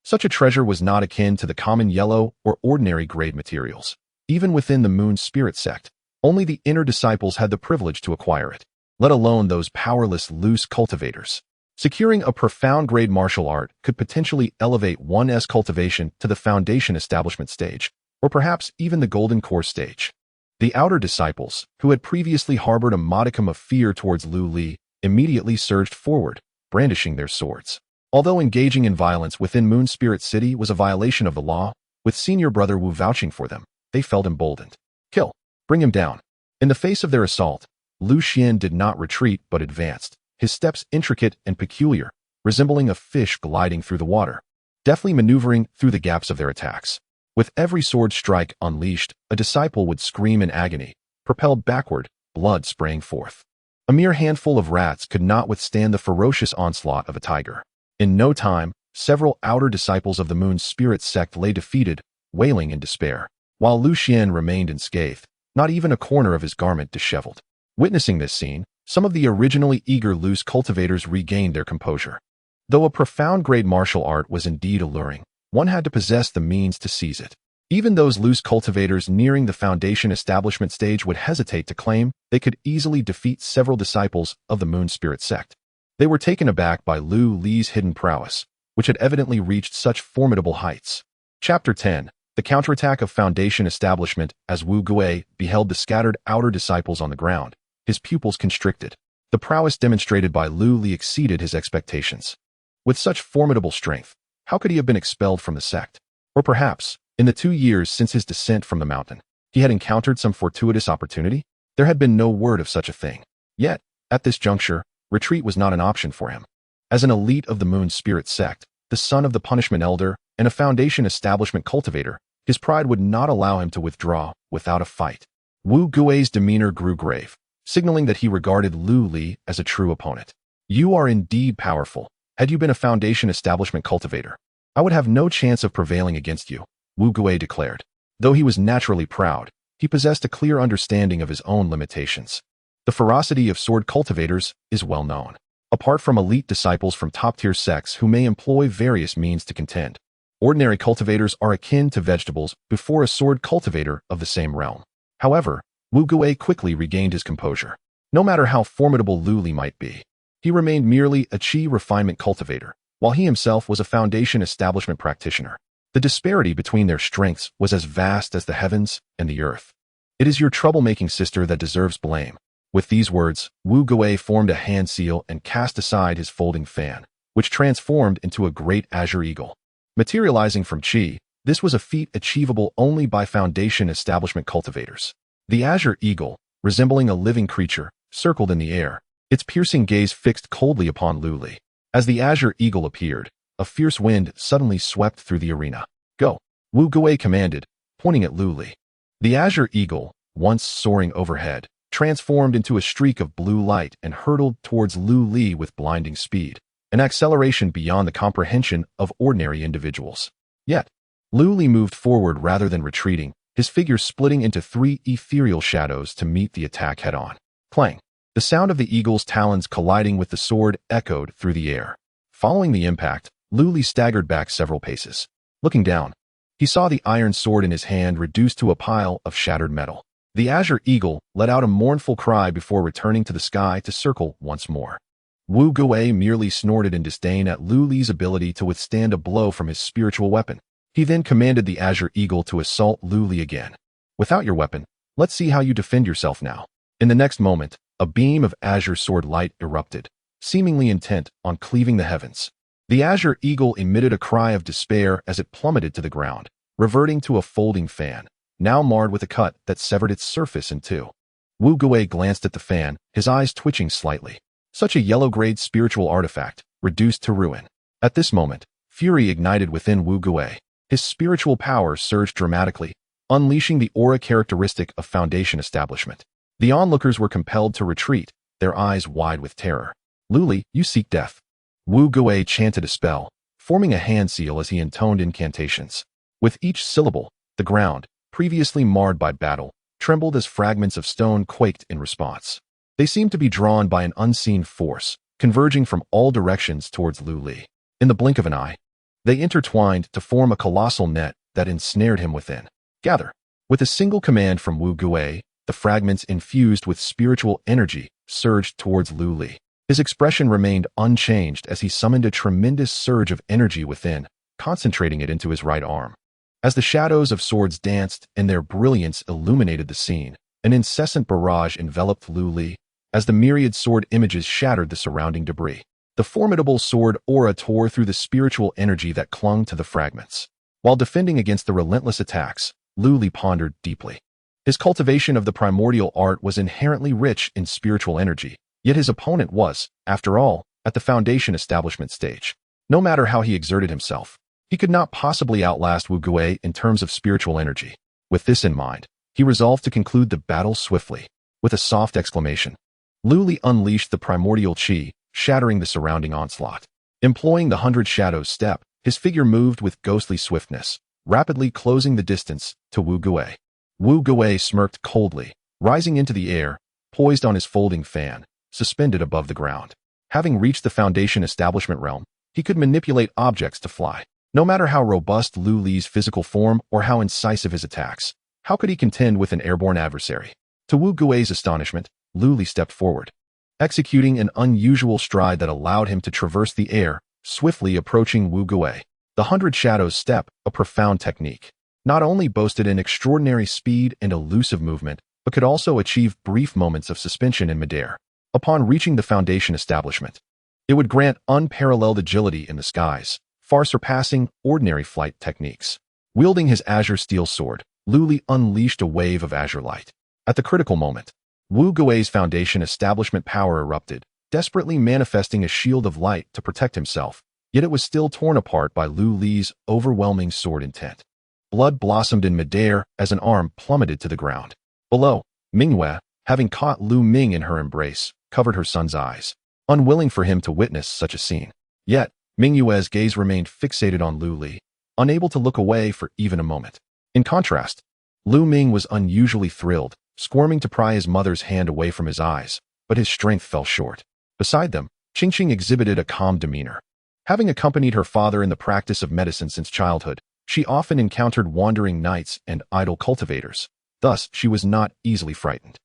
Such a treasure was not akin to the common yellow or ordinary grade materials. Even within the Moon Spirit sect, only the inner disciples had the privilege to acquire it, let alone those powerless loose cultivators. Securing a profound-grade martial art could potentially elevate one's cultivation to the Foundation establishment stage, or perhaps even the Golden Core stage. The outer disciples, who had previously harbored a modicum of fear towards Lu Li, immediately surged forward, brandishing their swords. Although engaging in violence within Moon Spirit City was a violation of the law, with senior brother Wu vouching for them, they felt emboldened. Kill. Bring him down. In the face of their assault, Lu Xian did not retreat but advanced, his steps intricate and peculiar, resembling a fish gliding through the water, deftly maneuvering through the gaps of their attacks. With every sword strike unleashed, a disciple would scream in agony, propelled backward, blood spraying forth. A mere handful of rats could not withstand the ferocious onslaught of a tiger. In no time, several outer disciples of the Moon Spirit sect lay defeated, wailing in despair, while Lu Xian remained unscathed, not even a corner of his garment disheveled. Witnessing this scene, some of the originally eager loose cultivators regained their composure. Though a profound-grade martial art was indeed alluring, one had to possess the means to seize it. Even those loose cultivators nearing the Foundation establishment stage would hesitate to claim they could easily defeat several disciples of the Moon Spirit sect. They were taken aback by Lu Li's hidden prowess, which had evidently reached such formidable heights. Chapter 10. The counterattack of Foundation establishment. As Wu Gui beheld the scattered outer disciples on the ground, his pupils constricted. The prowess demonstrated by Lu Li exceeded his expectations. With such formidable strength, how could he have been expelled from the sect? Or perhaps, In the 2 years since his descent from the mountain, he had encountered some fortuitous opportunity? There had been no word of such a thing. Yet, at this juncture, retreat was not an option for him. As an elite of the Moon Spirit sect, the son of the Punishment Elder, and a Foundation Establishment cultivator, his pride would not allow him to withdraw without a fight. Wu Gui's demeanor grew grave, signaling that he regarded Lu Li as a true opponent. You are indeed powerful. Had you been a Foundation Establishment cultivator, I would have no chance of prevailing against you, Wu Gui declared. Though he was naturally proud, he possessed a clear understanding of his own limitations. The ferocity of sword cultivators is well known. Apart from elite disciples from top-tier sects who may employ various means to contend, ordinary cultivators are akin to vegetables before a sword cultivator of the same realm. However, Wu Gui quickly regained his composure. No matter how formidable Lu Li might be, he remained merely a Qi refinement cultivator, while he himself was a Foundation Establishment practitioner. The disparity between their strengths was as vast as the heavens and the earth. It is your troublemaking sister that deserves blame. With these words, Wu Gui formed a hand seal and cast aside his folding fan, which transformed into a great azure eagle. Materializing from Qi, this was a feat achievable only by Foundation Establishment cultivators. The azure eagle, resembling a living creature, circled in the air, its piercing gaze fixed coldly upon Lu Li. As the azure eagle appeared, a fierce wind suddenly swept through the arena. Go! Wu Gui commanded, pointing at Lu Li. The azure eagle, once soaring overhead, transformed into a streak of blue light and hurtled towards Lu Li with blinding speed, an acceleration beyond the comprehension of ordinary individuals. Yet, Lu Li moved forward rather than retreating, his figure splitting into 3 ethereal shadows to meet the attack head-on. Clang! The sound of the eagle's talons colliding with the sword echoed through the air. Following the impact, Lu Li staggered back several paces. Looking down, he saw the iron sword in his hand reduced to a pile of shattered metal. The azure eagle let out a mournful cry before returning to the sky to circle once more. Wu Gui merely snorted in disdain at Lu Li's ability to withstand a blow from his spiritual weapon. He then commanded the azure eagle to assault Lu Li again. Without your weapon, let's see how you defend yourself now. In the next moment, a beam of azure sword light erupted, seemingly intent on cleaving the heavens. The azure eagle emitted a cry of despair as it plummeted to the ground, reverting to a folding fan, now marred with a cut that severed its surface in two. Wu Gui glanced at the fan, his eyes twitching slightly. Such a yellow-grade spiritual artifact, reduced to ruin. At this moment, fury ignited within Wu Gui. His spiritual power surged dramatically, unleashing the aura characteristic of Foundation Establishment. The onlookers were compelled to retreat, their eyes wide with terror. Lu Li, you seek death. Wu Gui chanted a spell, forming a hand seal as he intoned incantations. With each syllable, the ground, previously marred by battle, trembled as fragments of stone quaked in response. They seemed to be drawn by an unseen force, converging from all directions towards Lu Li. In the blink of an eye, they intertwined to form a colossal net that ensnared him within. Gather! With a single command from Wu Gui, the fragments infused with spiritual energy surged towards Lu Li. His expression remained unchanged as he summoned a tremendous surge of energy within, concentrating it into his right arm. As the shadows of swords danced and their brilliance illuminated the scene, an incessant barrage enveloped Lu Li as the myriad sword images shattered the surrounding debris. The formidable sword aura tore through the spiritual energy that clung to the fragments. While defending against the relentless attacks, Lu Li pondered deeply. His cultivation of the primordial art was inherently rich in spiritual energy, yet his opponent was, after all, at the Foundation Establishment stage. No matter how he exerted himself, he could not possibly outlast Wu Gui in terms of spiritual energy. With this in mind, he resolved to conclude the battle swiftly. With a soft exclamation, Lu Li unleashed the primordial Qi, shattering the surrounding onslaught. Employing the 100 Shadows step, his figure moved with ghostly swiftness, rapidly closing the distance to Wu Gui. Wu Gui smirked coldly, rising into the air, poised on his folding fan, suspended above the ground. Having reached the Foundation Establishment realm, he could manipulate objects to fly. No matter how robust Lu Li's physical form or how incisive his attacks, how could he contend with an airborne adversary? To Wu Gui's astonishment, Lu Li stepped forward, executing an unusual stride that allowed him to traverse the air, swiftly approaching Wu Gui. The 100 Shadows step, a profound technique, not only boasted an extraordinary speed and elusive movement, but could also achieve brief moments of suspension in midair. Upon reaching the Foundation Establishment, it would grant unparalleled agility in the skies, far surpassing ordinary flight techniques. Wielding his azure steel sword, Lu Li unleashed a wave of azure light. At the critical moment, Wu Gui's foundation establishment power erupted, desperately manifesting a shield of light to protect himself, yet it was still torn apart by Lu Li's overwhelming sword intent. Blood blossomed in midair as an arm plummeted to the ground. Below, Mingyue, having caught Lu Ming in her embrace, covered her son's eyes, unwilling for him to witness such a scene. Yet, Mingyue's gaze remained fixated on Lu Li, unable to look away for even a moment. In contrast, Lu Ming was unusually thrilled, squirming to pry his mother's hand away from his eyes, but his strength fell short. Beside them, Qingqing exhibited a calm demeanor. Having accompanied her father in the practice of medicine since childhood, she often encountered wandering knights and idle cultivators. Thus, she was not easily frightened.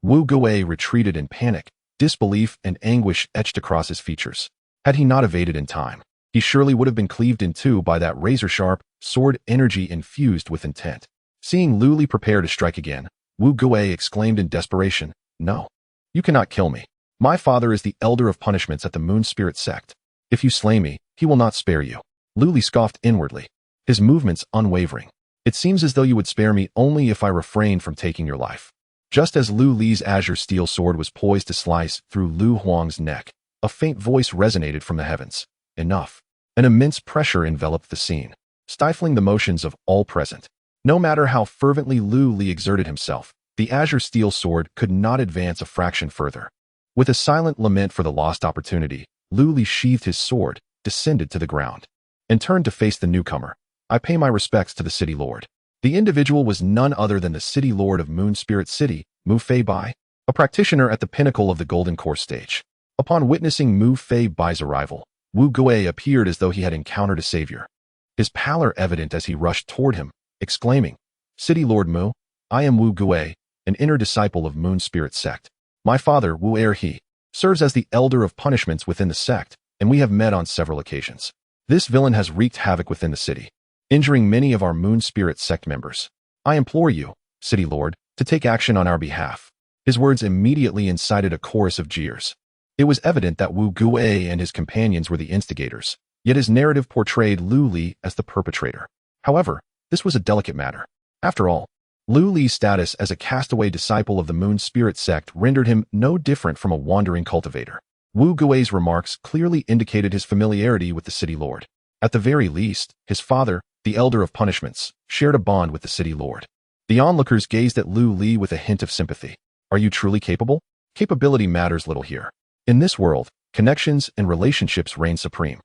Wu Gui retreated in panic, disbelief and anguish etched across his features. Had he not evaded in time, he surely would have been cleaved in two by that razor-sharp sword energy infused with intent. Seeing Lu Li prepare to strike again, Wu Gui exclaimed in desperation, "No, you cannot kill me. My father is the elder of punishments at the Moon Spirit sect. If you slay me, he will not spare you." Lu Li scoffed inwardly, his movements unwavering. "It seems as though you would spare me only if I refrained from taking your life." Just as Lu Li's azure steel sword was poised to slice through Lu Huang's neck, a faint voice resonated from the heavens. Enough. An immense pressure enveloped the scene, stifling the motions of all present. No matter how fervently Lu Li exerted himself, the azure steel sword could not advance a fraction further. With a silent lament for the lost opportunity, Lu Li sheathed his sword, descended to the ground, and turned to face the newcomer. "I pay my respects to the city lord." The individual was none other than the city lord of Moon Spirit City, Mu Fei Bai, a practitioner at the pinnacle of the Golden Course stage. Upon witnessing Mu Fei Bai's arrival, Wu Gui appeared as though he had encountered a savior. His pallor evident as he rushed toward him, exclaiming, "City Lord Mu, I am Wu Gui, an inner disciple of Moon Spirit sect. My father, Wu Erhe, serves as the elder of punishments within the sect, and we have met on several occasions. This villain has wreaked havoc within the city, injuring many of our Moon Spirit sect members. I implore you, City Lord, to take action on our behalf." His words immediately incited a chorus of jeers. It was evident that Wu Gui and his companions were the instigators, yet his narrative portrayed Lu Li as the perpetrator. However, this was a delicate matter. After all, Lu Li's status as a castaway disciple of the Moon Spirit sect rendered him no different from a wandering cultivator. Wu Gui's remarks clearly indicated his familiarity with the city lord. At the very least, his father, the elder of punishments, shared a bond with the city lord. The onlookers gazed at Lu Li with a hint of sympathy. Are you truly capable? Capability matters little here. In this world, connections and relationships reign supreme.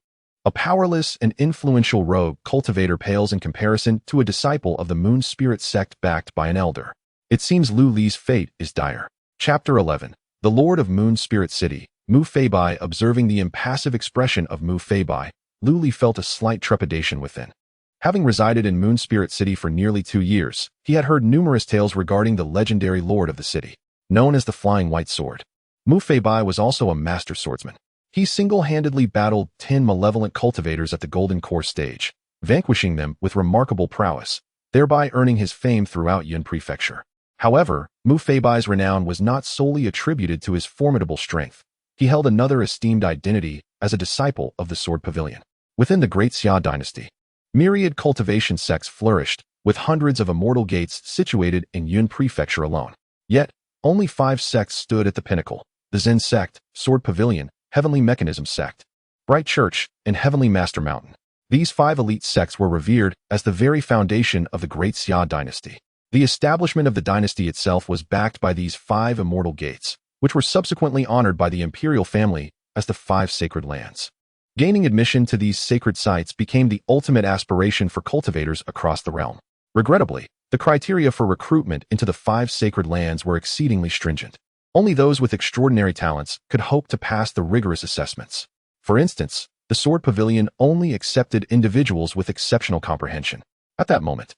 A powerless and influential rogue cultivator pales in comparison to a disciple of the Moon Spirit sect backed by an elder. It seems Lu Li's fate is dire. Chapter 11. The Lord of Moon Spirit City, Mu Fei Bai. Observing the impassive expression of Mu Fei Bai, Lu Li felt a slight trepidation within. Having resided in Moon Spirit City for nearly 2 years, he had heard numerous tales regarding the legendary lord of the city, known as the Flying White Sword. Mu Fei Bai was also a master swordsman. He single-handedly battled 10 malevolent cultivators at the Golden Course stage, vanquishing them with remarkable prowess, thereby earning his fame throughout Yun Prefecture. However, Mu Fei Bai's renown was not solely attributed to his formidable strength. He held another esteemed identity as a disciple of the Sword Pavilion. Within the Great Xia dynasty, myriad cultivation sects flourished, with hundreds of immortal gates situated in Yun Prefecture alone. Yet, only 5 sects stood at the pinnacle: the Zen sect, Sword Pavilion, Heavenly Mechanism sect, Bright Church, and Heavenly Master Mountain. These 5 elite sects were revered as the very foundation of the Great Xia dynasty. The establishment of the dynasty itself was backed by these 5 immortal gates, which were subsequently honored by the imperial family as the 5 sacred lands. Gaining admission to these sacred sites became the ultimate aspiration for cultivators across the realm. Regrettably, the criteria for recruitment into the 5 sacred lands were exceedingly stringent. Only those with extraordinary talents could hope to pass the rigorous assessments. For instance, the Sword Pavilion only accepted individuals with exceptional comprehension. At that moment,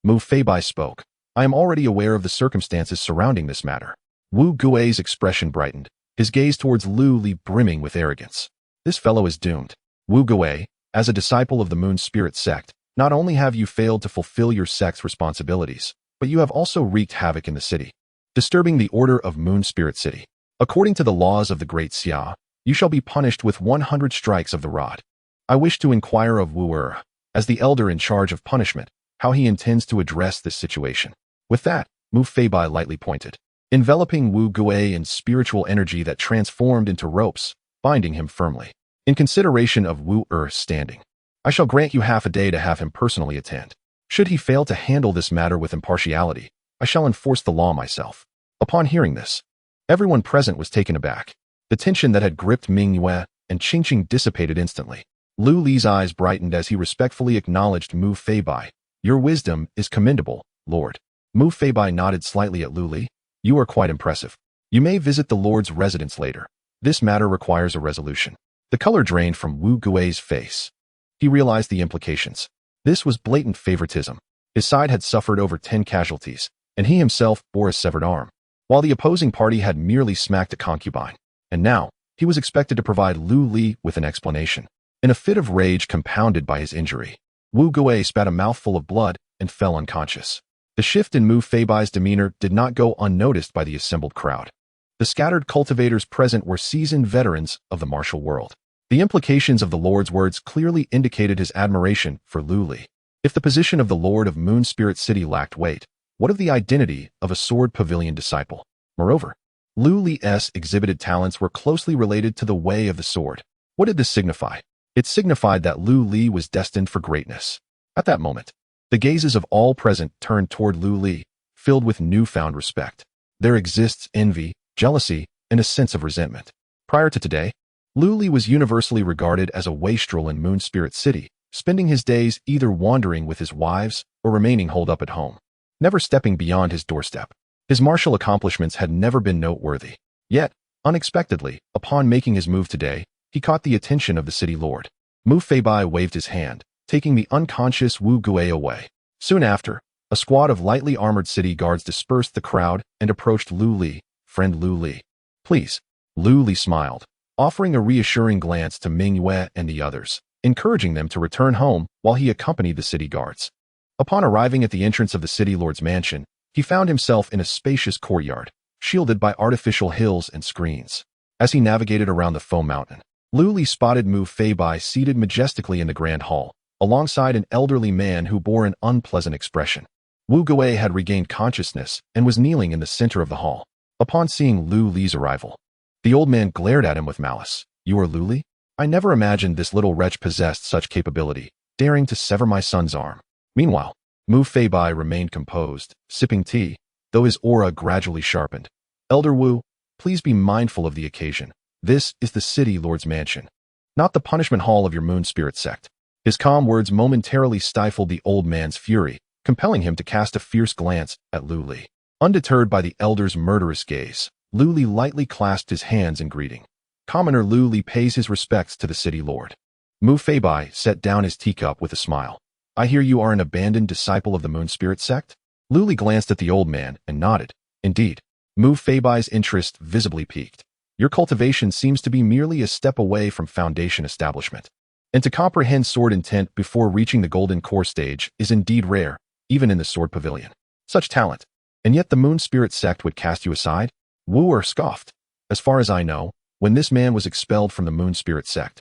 Mu Fei Bai spoke. "I am already aware of the circumstances surrounding this matter." Wu Gui's expression brightened, his gaze towards Lu Li brimming with arrogance. "This fellow is doomed. Wu Gui, as a disciple of the Moon Spirit sect, not only have you failed to fulfill your sect's responsibilities, but you have also wreaked havoc in the city, disturbing the order of Moon Spirit City. According to the laws of the Great Xia, you shall be punished with 100 strikes of the rod. I wish to inquire of Wu Er, as the elder in charge of punishment, how he intends to address this situation. With that, Mu Feibai lightly pointed, enveloping Wu Guei in spiritual energy that transformed into ropes, binding him firmly. In consideration of Wu Er's standing, I shall grant you half a day to have him personally attend. Should he fail to handle this matter with impartiality, I shall enforce the law myself. Upon hearing this, everyone present was taken aback. The tension that had gripped Ming Yue and Qingqing dissipated instantly. Lu Li's eyes brightened as he respectfully acknowledged Mu Feibai. Your wisdom is commendable, Lord. Mu Feibai nodded slightly at Lu Li. You are quite impressive. You may visit the Lord's residence later. This matter requires a resolution. The color drained from Wu Gui's face. He realized the implications. This was blatant favoritism. His side had suffered over 10 casualties, and he himself bore a severed arm, while the opposing party had merely smacked a concubine. And now, he was expected to provide Lu Li with an explanation. In a fit of rage compounded by his injury, Wu Gui spat a mouthful of blood and fell unconscious. The shift in Mu Feibai's demeanor did not go unnoticed by the assembled crowd. The scattered cultivators present were seasoned veterans of the martial world. The implications of the Lord's words clearly indicated his admiration for Lu Li. If the position of the Lord of Moon Spirit City lacked weight, what of the identity of a Sword Pavilion disciple? Moreover, Lu Li's exhibited talents were closely related to the way of the sword. What did this signify? It signified that Lu Li was destined for greatness. At that moment, the gazes of all present turned toward Lu Li, filled with newfound respect. There exists envy, jealousy, and a sense of resentment. Prior to today, Lu Li was universally regarded as a wastrel in Moon Spirit City, spending his days either wandering with his wives or remaining holed up at home, never stepping beyond his doorstep. His martial accomplishments had never been noteworthy. Yet, unexpectedly, upon making his move today, he caught the attention of the city lord. Mu Feibai waved his hand, taking the unconscious Wu Gui away. Soon after, a squad of lightly armored city guards dispersed the crowd and approached Lu Li. Friend Lu Li. Please. Lu Li smiled, offering a reassuring glance to Ming Yue and the others, encouraging them to return home while he accompanied the city guards. Upon arriving at the entrance of the city lord's mansion, he found himself in a spacious courtyard, shielded by artificial hills and screens. As he navigated around the foam mountain, Lu Li spotted Mu Feibai seated majestically in the grand hall, alongside an elderly man who bore an unpleasant expression. Wu Gui had regained consciousness and was kneeling in the center of the hall. Upon seeing Lu Li's arrival, the old man glared at him with malice. You are Lu Li? I never imagined this little wretch possessed such capability, daring to sever my son's arm. Meanwhile, Mu Feibai remained composed, sipping tea, though his aura gradually sharpened. Elder Wu, please be mindful of the occasion. This is the city lord's mansion, not the punishment hall of your moon spirit sect. His calm words momentarily stifled the old man's fury, compelling him to cast a fierce glance at Lu Li. Undeterred by the elder's murderous gaze, Lu Li lightly clasped his hands in greeting. Commoner Lu Li pays his respects to the city lord. Mu Feibai set down his teacup with a smile. I hear you are an abandoned disciple of the Moon Spirit sect? Lu Li glanced at the old man and nodded. Indeed. Mu Feibai's interest visibly piqued. Your cultivation seems to be merely a step away from foundation establishment. And to comprehend sword intent before reaching the golden core stage is indeed rare, even in the sword pavilion. Such talent. And yet the Moon Spirit sect would cast you aside? Wu Er scoffed. As far as I know, when this man was expelled from the Moon Spirit sect,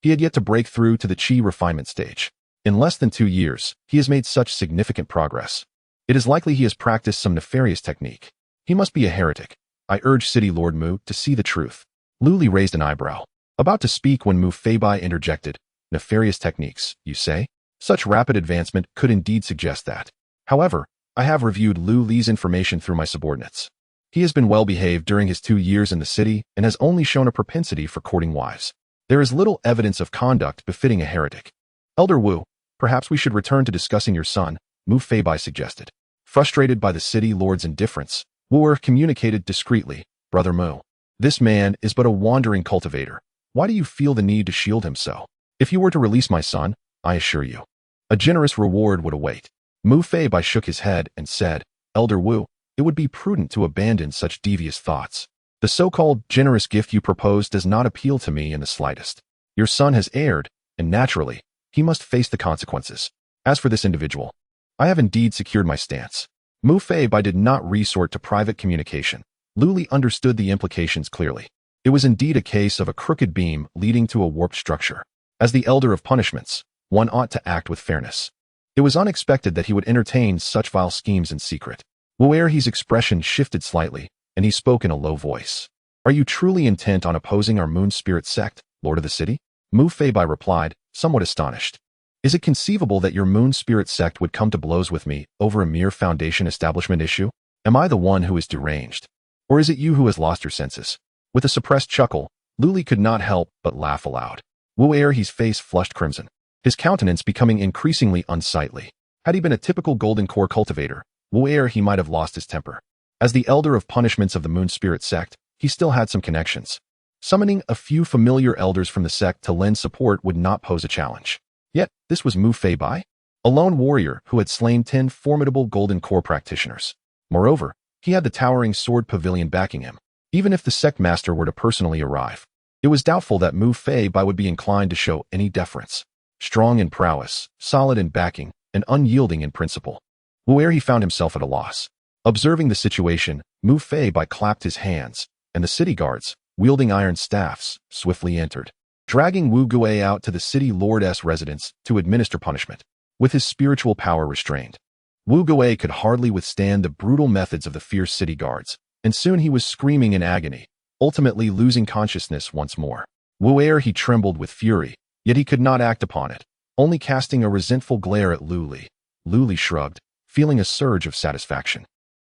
he had yet to break through to the Qi refinement stage. In less than 2 years, he has made such significant progress. It is likely he has practiced some nefarious technique. He must be a heretic. I urge City Lord Mu to see the truth. Lu Li raised an eyebrow, about to speak when Mu Feibai interjected. Nefarious techniques, you say? Such rapid advancement could indeed suggest that. However, I have reviewed Lu Li's information through my subordinates. He has been well behaved during his 2 years in the city and has only shown a propensity for courting wives. There is little evidence of conduct befitting a heretic. Elder Wu, perhaps we should return to discussing your son, Mu Feibai suggested. Frustrated by the city lord's indifference, Wu Er communicated discreetly, Brother Mu. This man is but a wandering cultivator. Why do you feel the need to shield him so? If you were to release my son, I assure you, a generous reward would await. Mu Feibai shook his head and said, Elder Wu, it would be prudent to abandon such devious thoughts. The so-called generous gift you propose does not appeal to me in the slightest. Your son has erred, and naturally, he must face the consequences. As for this individual, I have indeed secured my stance. Mu Feibai did not resort to private communication. Lu Li understood the implications clearly. It was indeed a case of a crooked beam leading to a warped structure. As the elder of punishments, one ought to act with fairness. It was unexpected that he would entertain such vile schemes in secret. Wu Erhe's expression shifted slightly, and he spoke in a low voice. Are you truly intent on opposing our moon spirit sect, Lord of the City? Mu Feibai replied, somewhat astonished. Is it conceivable that your moon spirit sect would come to blows with me over a mere foundation establishment issue? Am I the one who is deranged? Or is it you who has lost your senses? With a suppressed chuckle, Luli could not help but laugh aloud. Wu Erhe's face flushed crimson, his countenance becoming increasingly unsightly. Had he been a typical golden core cultivator, Wu Erhe might have lost his temper. As the elder of punishments of the moon spirit sect, he still had some connections. Summoning a few familiar elders from the sect to lend support would not pose a challenge. Yet, this was Mu Feibai, a lone warrior who had slain 10 formidable golden core practitioners. Moreover, he had the towering sword pavilion backing him. Even if the sect master were to personally arrive, it was doubtful that Mu Feibai would be inclined to show any deference. Strong in prowess, solid in backing, and unyielding in principle, Wu Erhe found himself at a loss. Observing the situation, Mu Feibai clapped his hands, and the city guards, wielding iron staffs, swiftly entered, dragging Wu Gui out to the city lord's residence to administer punishment. With his spiritual power restrained, Wu Gui could hardly withstand the brutal methods of the fierce city guards, and soon he was screaming in agony, ultimately losing consciousness once more. Wu Erhe trembled with fury, yet he could not act upon it, only casting a resentful glare at Luli. Luli shrugged, feeling a surge of satisfaction.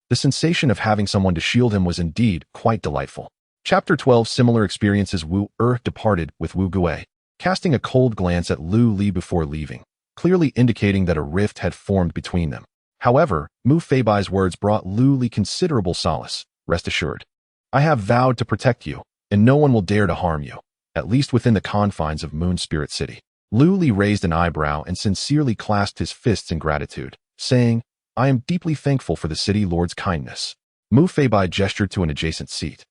The sensation of having someone to shield him was indeed quite delightful. Chapter 12. Similar experiences. Wu Erhe departed with Wu Gui, casting a cold glance at Lu Li before leaving, clearly indicating that a rift had formed between them. However, Mu Feibai's words brought Lu Li considerable solace. Rest assured, I have vowed to protect you, and no one will dare to harm you, at least within the confines of Moon Spirit City. Lu Li raised an eyebrow and sincerely clasped his fists in gratitude, saying, I am deeply thankful for the city lord's kindness. Mu Feibai gestured to an adjacent seat,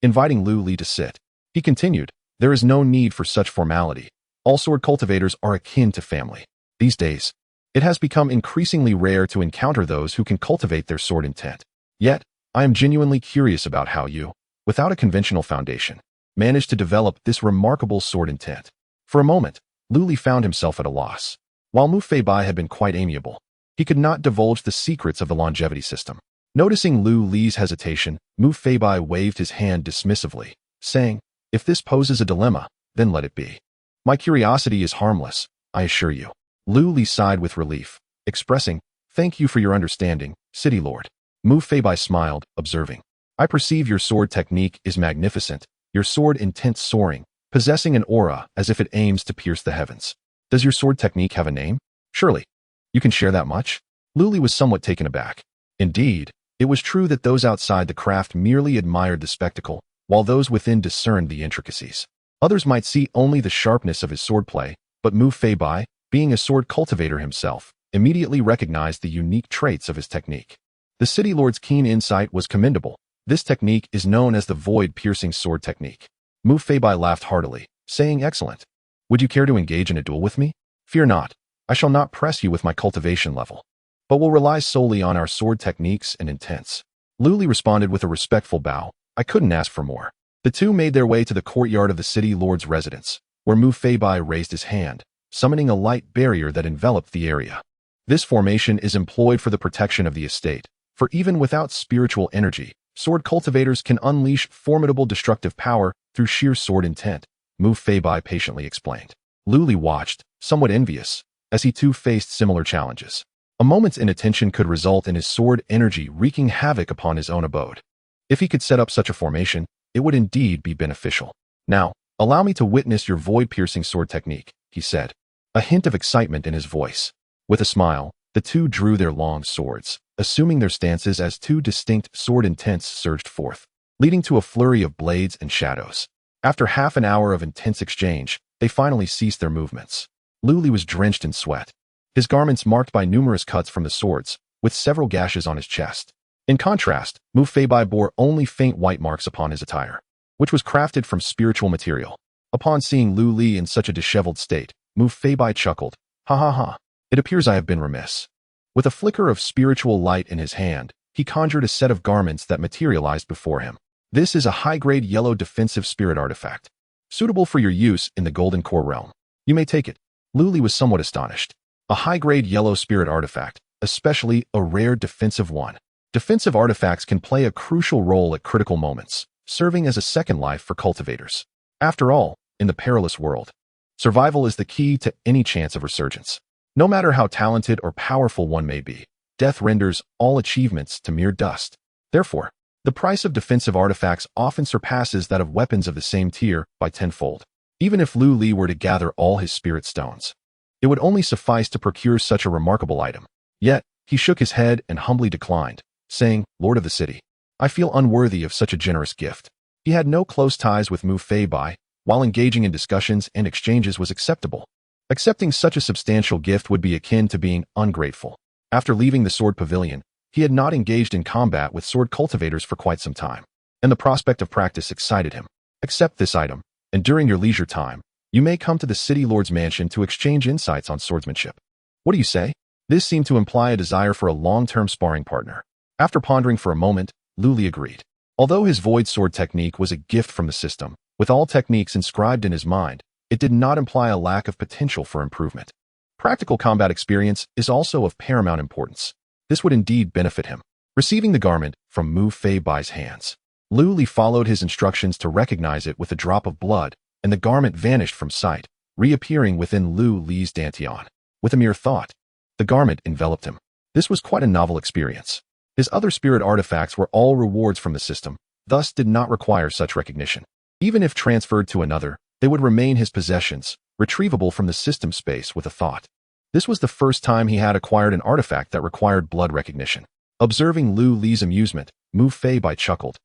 inviting Lu Li to sit. He continued, there is no need for such formality. All sword cultivators are akin to family. These days, it has become increasingly rare to encounter those who can cultivate their sword intent. Yet, I am genuinely curious about how you, without a conventional foundation, managed to develop this remarkable sword intent. For a moment, Lu Li found himself at a loss. While Mu Feibai had been quite amiable, he could not divulge the secrets of the longevity system. Noticing Lu Li's hesitation, Mu Feibai waved his hand dismissively, saying, if this poses a dilemma, then let it be. My curiosity is harmless, I assure you. Lu Li sighed with relief, expressing, thank you for your understanding, City Lord. Mu Feibai smiled, observing, I perceive your sword technique is magnificent, your sword intent soaring, possessing an aura as if it aims to pierce the heavens. Does your sword technique have a name? Surely. You can share that much? Lu Li was somewhat taken aback. Indeed, it was true that those outside the craft merely admired the spectacle, while those within discerned the intricacies. Others might see only the sharpness of his swordplay, but Mu Feibai, being a sword cultivator himself, immediately recognized the unique traits of his technique. The city lord's keen insight was commendable. This technique is known as the void-piercing sword technique. Mu Feibai laughed heartily, saying, excellent. Would you care to engage in a duel with me? Fear not. I shall not press you with my cultivation level, but will rely solely on our sword techniques and intents. Lu Li responded with a respectful bow. I couldn't ask for more. The two made their way to the courtyard of the city lord's residence, where Mu Feibai raised his hand, summoning a light barrier that enveloped the area. This formation is employed for the protection of the estate, for even without spiritual energy, sword cultivators can unleash formidable destructive power through sheer sword intent, Mu Feibai patiently explained. Lu Li watched, somewhat envious, as he too faced similar challenges. A moment's inattention could result in his sword energy wreaking havoc upon his own abode. If he could set up such a formation, it would indeed be beneficial. Now, allow me to witness your void-piercing sword technique, he said, a hint of excitement in his voice. With a smile, the two drew their long swords, assuming their stances as two distinct sword intents surged forth, leading to a flurry of blades and shadows. After half an hour of intense exchange, they finally ceased their movements. Lu Li was drenched in sweat, his garments marked by numerous cuts from the swords, with several gashes on his chest. In contrast, Mu Feibai bore only faint white marks upon his attire, which was crafted from spiritual material. Upon seeing Lu Li in such a disheveled state, Mu Feibai chuckled, ha ha ha, it appears I have been remiss. With a flicker of spiritual light in his hand, he conjured a set of garments that materialized before him. This is a high-grade yellow defensive spirit artifact, suitable for your use in the Golden Core realm. You may take it. Lu Li was somewhat astonished. A high-grade yellow spirit artifact, especially a rare defensive one. Defensive artifacts can play a crucial role at critical moments, serving as a second life for cultivators. After all, in the perilous world, survival is the key to any chance of resurgence. No matter how talented or powerful one may be, death renders all achievements to mere dust. Therefore, the price of defensive artifacts often surpasses that of weapons of the same tier by tenfold. Even if Lu Li were to gather all his spirit stones, it would only suffice to procure such a remarkable item. Yet, he shook his head and humbly declined, saying, "Lord of the city, I feel unworthy of such a generous gift." He had no close ties with Mu Fei Bai, while engaging in discussions and exchanges was acceptable. Accepting such a substantial gift would be akin to being ungrateful. After leaving the sword pavilion, he had not engaged in combat with sword cultivators for quite some time, and the prospect of practice excited him. Accept this item, and during your leisure time, you may come to the city lord's mansion to exchange insights on swordsmanship. What do you say? This seemed to imply a desire for a long-term sparring partner. After pondering for a moment, Lu Li agreed. Although his void sword technique was a gift from the system, with all techniques inscribed in his mind, it did not imply a lack of potential for improvement. Practical combat experience is also of paramount importance. This would indeed benefit him. Receiving the garment from Mu Fei Bai's hands, Lu Li followed his instructions to recognize it with a drop of blood, and the garment vanished from sight, reappearing within Lu Li's dantian. With a mere thought, the garment enveloped him. This was quite a novel experience. His other spirit artifacts were all rewards from the system, thus did not require such recognition. Even if transferred to another, they would remain his possessions, retrievable from the system space with a thought. This was the first time he had acquired an artifact that required blood recognition. Observing Lu Li's amusement, Mu Fei Bai chuckled.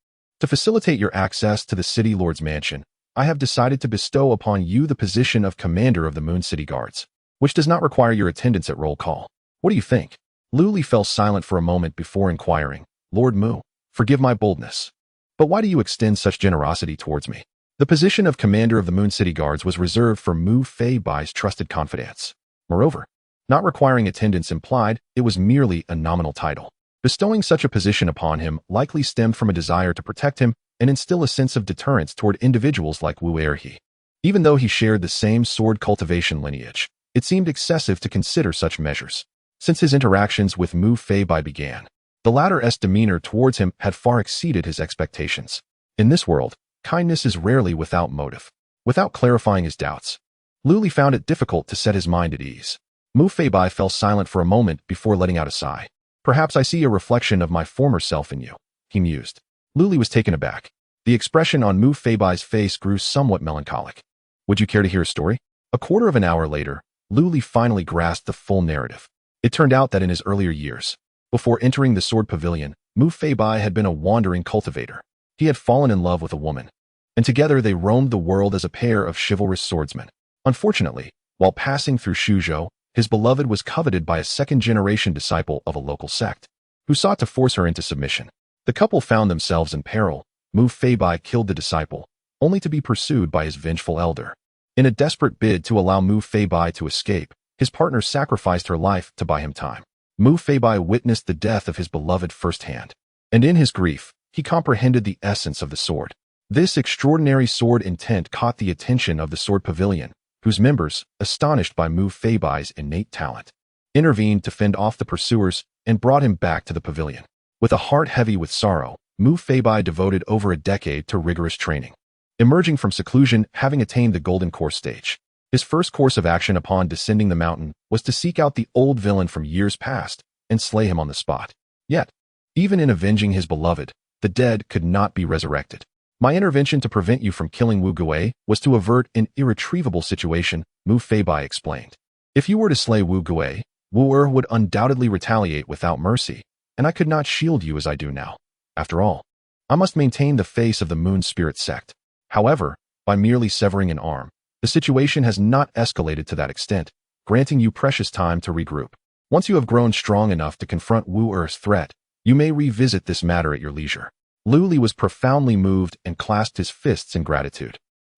To facilitate your access to the city lord's mansion, I have decided to bestow upon you the position of commander of the Moon City Guards, which does not require your attendance at roll call. What do you think? Lu Li fell silent for a moment before inquiring, Lord Mu, forgive my boldness, but why do you extend such generosity towards me? The position of commander of the Moon City Guards was reserved for Mu Fei Bai's trusted confidants. Moreover, not requiring attendance implied it was merely a nominal title. Bestowing such a position upon him likely stemmed from a desire to protect him and instill a sense of deterrence toward individuals like Wu Erhe. Even though he shared the same sword cultivation lineage, it seemed excessive to consider such measures. Since his interactions with Mu Fei Bai began, the latter's demeanor towards him had far exceeded his expectations. In this world, kindness is rarely without motive. Without clarifying his doubts, Lu Li found it difficult to set his mind at ease. Mu Fei Bai fell silent for a moment before letting out a sigh. Perhaps I see a reflection of my former self in you, he mused. Lu Li was taken aback. The expression on Mu Fei Bai's face grew somewhat melancholic. Would you care to hear a story? A quarter of an hour later, Lu Li finally grasped the full narrative. It turned out that in his earlier years, before entering the sword pavilion, Mu Fei Bai had been a wandering cultivator. He had fallen in love with a woman, and together they roamed the world as a pair of chivalrous swordsmen. Unfortunately, while passing through Shuzhou, his beloved was coveted by a second-generation disciple of a local sect, who sought to force her into submission. The couple found themselves in peril. Mu Fei Bai killed the disciple, only to be pursued by his vengeful elder. In a desperate bid to allow Mu Fei Bai to escape, his partner sacrificed her life to buy him time. Mu Fei Bai witnessed the death of his beloved firsthand, and in his grief, he comprehended the essence of the sword. This extraordinary sword intent caught the attention of the sword pavilion, whose members, astonished by Mu Fei Bai's innate talent, intervened to fend off the pursuers and brought him back to the pavilion. With a heart heavy with sorrow, Mu Fei Bai devoted over a decade to rigorous training. Emerging from seclusion, having attained the Golden Course stage, his first course of action upon descending the mountain was to seek out the old villain from years past and slay him on the spot. Yet, even in avenging his beloved, the dead could not be resurrected. My intervention to prevent you from killing Wu Gui was to avert an irretrievable situation, Mu Fei Bai explained. If you were to slay Wu Gui, Wu would undoubtedly retaliate without mercy, and I could not shield you as I do now. After all, I must maintain the face of the Moon Spirit sect. However, by merely severing an arm, the situation has not escalated to that extent, granting you precious time to regroup. Once you have grown strong enough to confront Wu Er's threat, you may revisit this matter at your leisure. Lu Li was profoundly moved and clasped his fists in gratitude.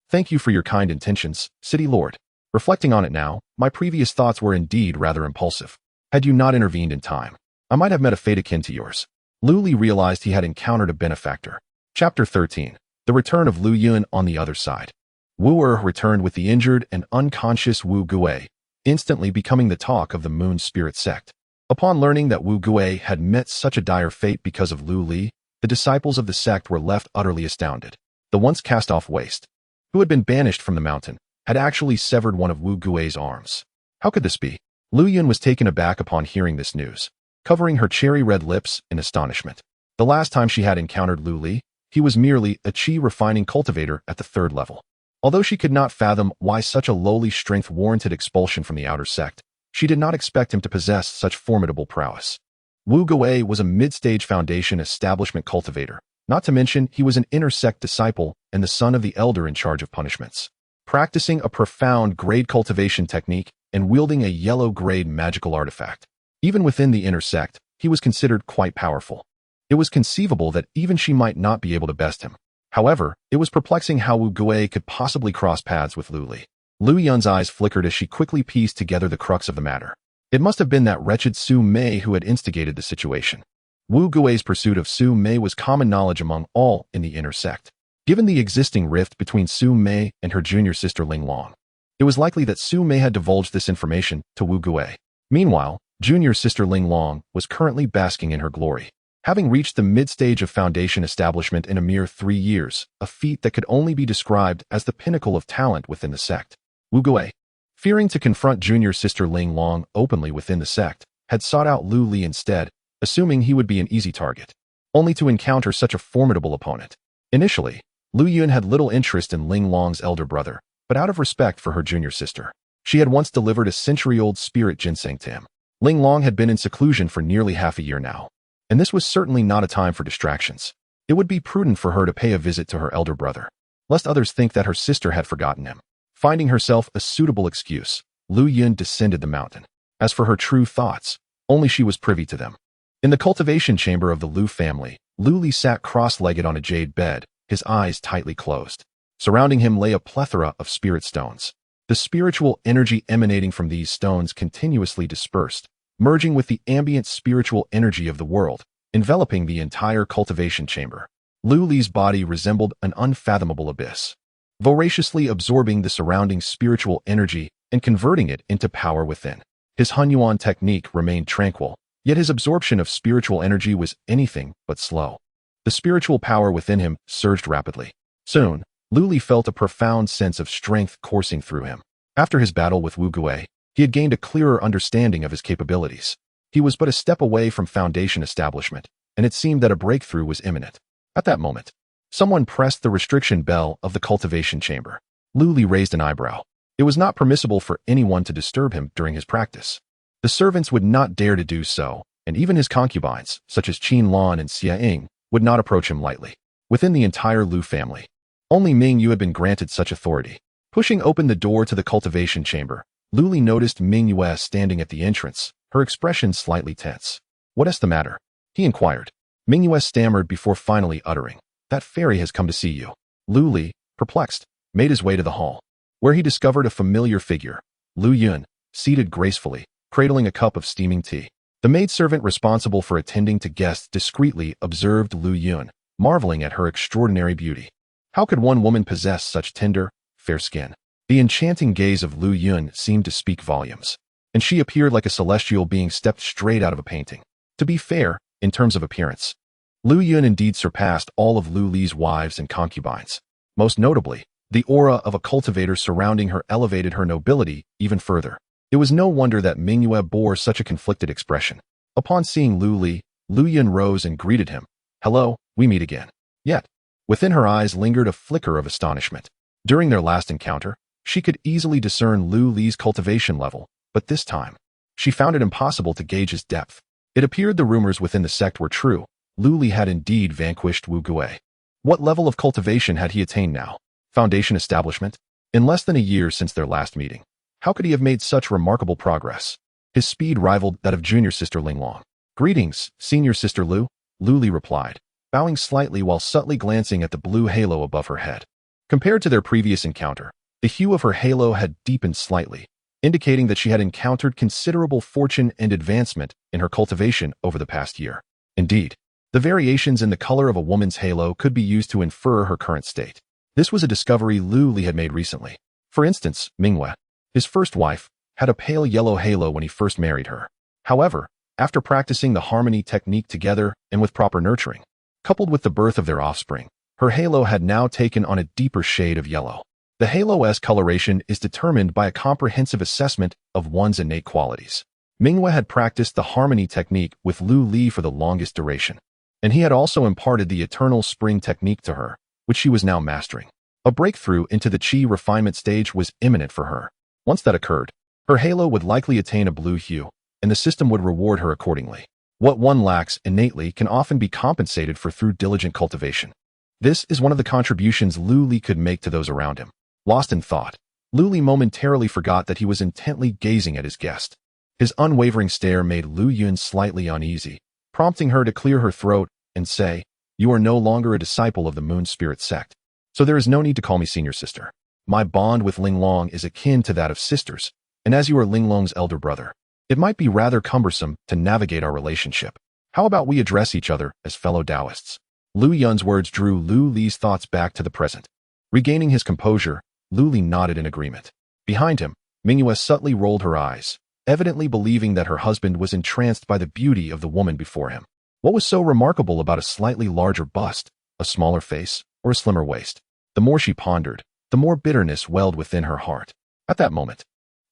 Thank you for your kind intentions, City Lord. Reflecting on it now, my previous thoughts were indeed rather impulsive. Had you not intervened in time, I might have met a fate akin to yours. Lu Li realized he had encountered a benefactor. Chapter 13. The Return of Lu Yun on the Other Side. Wu Er returned with the injured and unconscious Wu Gui, instantly becoming the talk of the Moon Spirit sect. Upon learning that Wu Gui had met such a dire fate because of Lu Li, the disciples of the sect were left utterly astounded. The once cast-off waste, who had been banished from the mountain, had actually severed one of Wu Gui's arms. How could this be? Lu Yun was taken aback upon hearing this news, covering her cherry-red lips in astonishment. The last time she had encountered Lu Li, he was merely a chi-refining cultivator at the 3rd level. Although she could not fathom why such a lowly strength warranted expulsion from the outer sect, she did not expect him to possess such formidable prowess. Wu Gui was a mid-stage foundation establishment cultivator, not to mention he was an inner sect disciple and the son of the elder in charge of punishments. Practicing a profound grade cultivation technique and wielding a yellow-grade magical artifact. Even within the inner sect, he was considered quite powerful. It was conceivable that even she might not be able to best him. However, it was perplexing how Wu Gui could possibly cross paths with Lu Li. Lu Yun's eyes flickered as she quickly pieced together the crux of the matter. It must have been that wretched Su Mei who had instigated the situation. Wu Gui's pursuit of Su Mei was common knowledge among all in the inner sect. Given the existing rift between Su Mei and her junior sister Ling Long, it was likely that Su Mei had divulged this information to Wu Gui. Meanwhile, junior sister Ling Long was currently basking in her glory, having reached the mid-stage of foundation establishment in a mere 3 years, a feat that could only be described as the pinnacle of talent within the sect. Wu Gui, fearing to confront junior sister Ling Long openly within the sect, had sought out Lu Li instead, assuming he would be an easy target, only to encounter such a formidable opponent. Initially, Lu Yun had little interest in Ling Long's elder brother, but out of respect for her junior sister, she had once delivered a century-old spirit ginseng to him. Ling Long had been in seclusion for nearly half a year now, and this was certainly not a time for distractions. It would be prudent for her to pay a visit to her elder brother, lest others think that her sister had forgotten him. Finding herself a suitable excuse, Lu Yun descended the mountain. As for her true thoughts, only she was privy to them. In the cultivation chamber of the Lu family, Lu Li sat cross-legged on a jade bed, his eyes tightly closed. Surrounding him lay a plethora of spirit stones. The spiritual energy emanating from these stones continuously dispersed, merging with the ambient spiritual energy of the world, enveloping the entire cultivation chamber. Lu Li's body resembled an unfathomable abyss, voraciously absorbing the surrounding spiritual energy and converting it into power within. His Hunyuan technique remained tranquil, yet his absorption of spiritual energy was anything but slow. The spiritual power within him surged rapidly. Soon, Lu Li felt a profound sense of strength coursing through him. After his battle with Wu Gui, he had gained a clearer understanding of his capabilities. He was but a step away from foundation establishment, and it seemed that a breakthrough was imminent. At that moment, someone pressed the restriction bell of the cultivation chamber. Lu Li raised an eyebrow. It was not permissible for anyone to disturb him during his practice. The servants would not dare to do so, and even his concubines, such as Qin Lan and Xia Ying, would not approach him lightly. Within the entire Lu family, only Ming Yu had been granted such authority. Pushing open the door to the cultivation chamber, Lu Li noticed Ming Yue standing at the entrance, her expression slightly tense. "What is the matter?" he inquired. Ming Yue stammered before finally uttering, "That fairy has come to see you." Lu Li, perplexed, made his way to the hall, where he discovered a familiar figure, Lu Yun, seated gracefully, cradling a cup of steaming tea. The maidservant responsible for attending to guests discreetly observed Lu Yun, marveling at her extraordinary beauty. How could one woman possess such tender, fair skin? The enchanting gaze of Lu Yun seemed to speak volumes, and she appeared like a celestial being stepped straight out of a painting. To be fair, in terms of appearance, Lu Yun indeed surpassed all of Lu Li's wives and concubines. Most notably, the aura of a cultivator surrounding her elevated her nobility even further. It was no wonder that Ming Yue bore such a conflicted expression. Upon seeing Lu Li, Lu Yun rose and greeted him. "Hello, we meet again." Yet, within her eyes lingered a flicker of astonishment. During their last encounter, she could easily discern Lu Li's cultivation level, but this time, she found it impossible to gauge his depth. It appeared the rumors within the sect were true. Lu Li had indeed vanquished Wu Gui. What level of cultivation had he attained now? Foundation establishment? In less than a year since their last meeting, how could he have made such remarkable progress? His speed rivaled that of junior sister Ling Long. "Greetings, senior sister Lu," Lu Li replied, bowing slightly while subtly glancing at the blue halo above her head. Compared to their previous encounter, the hue of her halo had deepened slightly, indicating that she had encountered considerable fortune and advancement in her cultivation over the past year. Indeed, the variations in the color of a woman's halo could be used to infer her current state. This was a discovery Lu Li had made recently. For instance, Ming Yue, his first wife, had a pale yellow halo when he first married her. However, after practicing the harmony technique together and with proper nurturing, coupled with the birth of their offspring, her halo had now taken on a deeper shade of yellow. The halo's coloration is determined by a comprehensive assessment of one's innate qualities. Mingyue had practiced the harmony technique with Lu Li for the longest duration, and he had also imparted the eternal spring technique to her, which she was now mastering. A breakthrough into the qi refinement stage was imminent for her. Once that occurred, her halo would likely attain a blue hue, and the system would reward her accordingly. What one lacks innately can often be compensated for through diligent cultivation. This is one of the contributions Lu Li could make to those around him. Lost in thought, Lu Li momentarily forgot that he was intently gazing at his guest. His unwavering stare made Lu Yun slightly uneasy, prompting her to clear her throat and say, "You are no longer a disciple of the Moon Spirit sect, so there is no need to call me senior sister. My bond with Linglong is akin to that of sisters, and as you are Linglong's elder brother, it might be rather cumbersome to navigate our relationship. How about we address each other as fellow Taoists?" Lu Yun's words drew Lu Li's thoughts back to the present. Regaining his composure, Lu Li nodded in agreement. Behind him, Mingyue subtly rolled her eyes, evidently believing that her husband was entranced by the beauty of the woman before him. What was so remarkable about a slightly larger bust, a smaller face, or a slimmer waist? The more she pondered, the more bitterness welled within her heart. At that moment,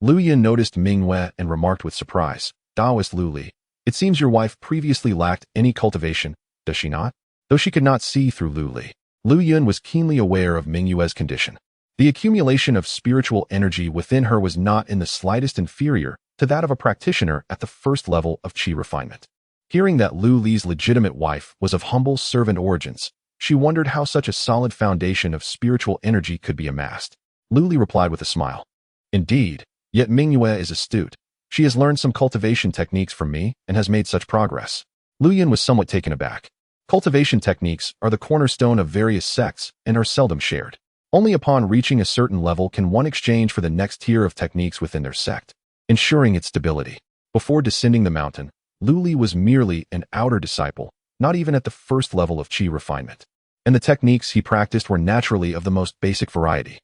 Lu Yun noticed Mingyue and remarked with surprise, "Taoist Lu Li, it seems your wife previously lacked any cultivation, does she not?" Though she could not see through Lu Li, Lu Yun was keenly aware of Mingyue's condition. The accumulation of spiritual energy within her was not in the slightest inferior to that of a practitioner at the first level of qi refinement. Hearing that Lu Li's legitimate wife was of humble servant origins, she wondered how such a solid foundation of spiritual energy could be amassed. Lu Li replied with a smile, "Indeed, yet Mingyue is astute. She has learned some cultivation techniques from me and has made such progress." Lu Yun was somewhat taken aback. Cultivation techniques are the cornerstone of various sects and are seldom shared. Only upon reaching a certain level can one exchange for the next tier of techniques within their sect, ensuring its stability. Before descending the mountain, Lu Li was merely an outer disciple, not even at the first level of qi refinement, and the techniques he practiced were naturally of the most basic variety.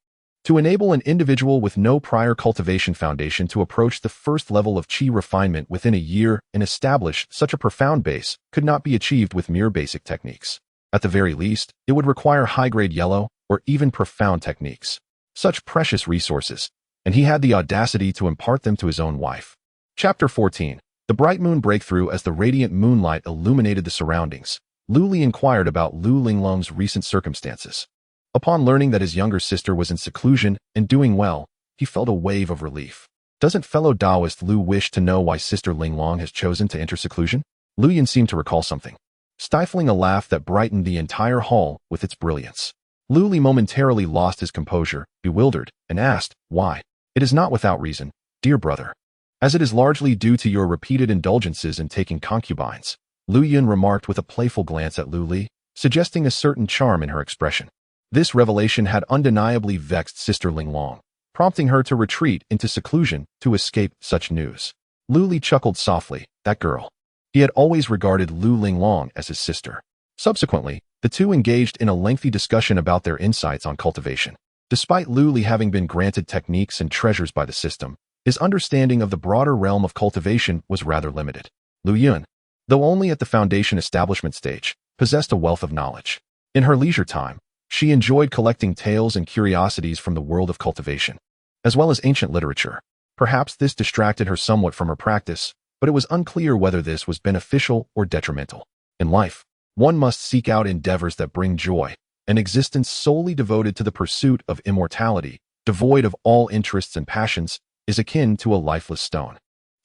To enable an individual with no prior cultivation foundation to approach the first level of qi refinement within a year and establish such a profound base could not be achieved with mere basic techniques. At the very least, it would require high-grade yellow or even profound techniques. Such precious resources, and he had the audacity to impart them to his own wife. Chapter 14. The bright moon breakthrough. As the radiant moonlight illuminated the surroundings, Lu Li inquired about Lu Linglong's recent circumstances. Upon learning that his younger sister was in seclusion and doing well, he felt a wave of relief. Doesn't fellow Taoist Lu wish to know why Sister Linglong has chosen to enter seclusion? Lu Yun seemed to recall something, stifling a laugh that brightened the entire hall with its brilliance. Lu Li momentarily lost his composure, bewildered, and asked, "Why?" "It is not without reason, dear brother. As it is largely due to your repeated indulgences in taking concubines," Lu Yun remarked with a playful glance at Lu Li, suggesting a certain charm in her expression. This revelation had undeniably vexed Sister Linglong, prompting her to retreat into seclusion to escape such news. Lu Li chuckled softly, "That girl." He had always regarded Lu Linglong as his sister. Subsequently, the two engaged in a lengthy discussion about their insights on cultivation. Despite Lu Li having been granted techniques and treasures by the system, his understanding of the broader realm of cultivation was rather limited. Lu Yun, though only at the foundation establishment stage, possessed a wealth of knowledge. In her leisure time, she enjoyed collecting tales and curiosities from the world of cultivation, as well as ancient literature. Perhaps this distracted her somewhat from her practice, but it was unclear whether this was beneficial or detrimental. In life, one must seek out endeavors that bring joy. An existence solely devoted to the pursuit of immortality, devoid of all interests and passions, is akin to a lifeless stone.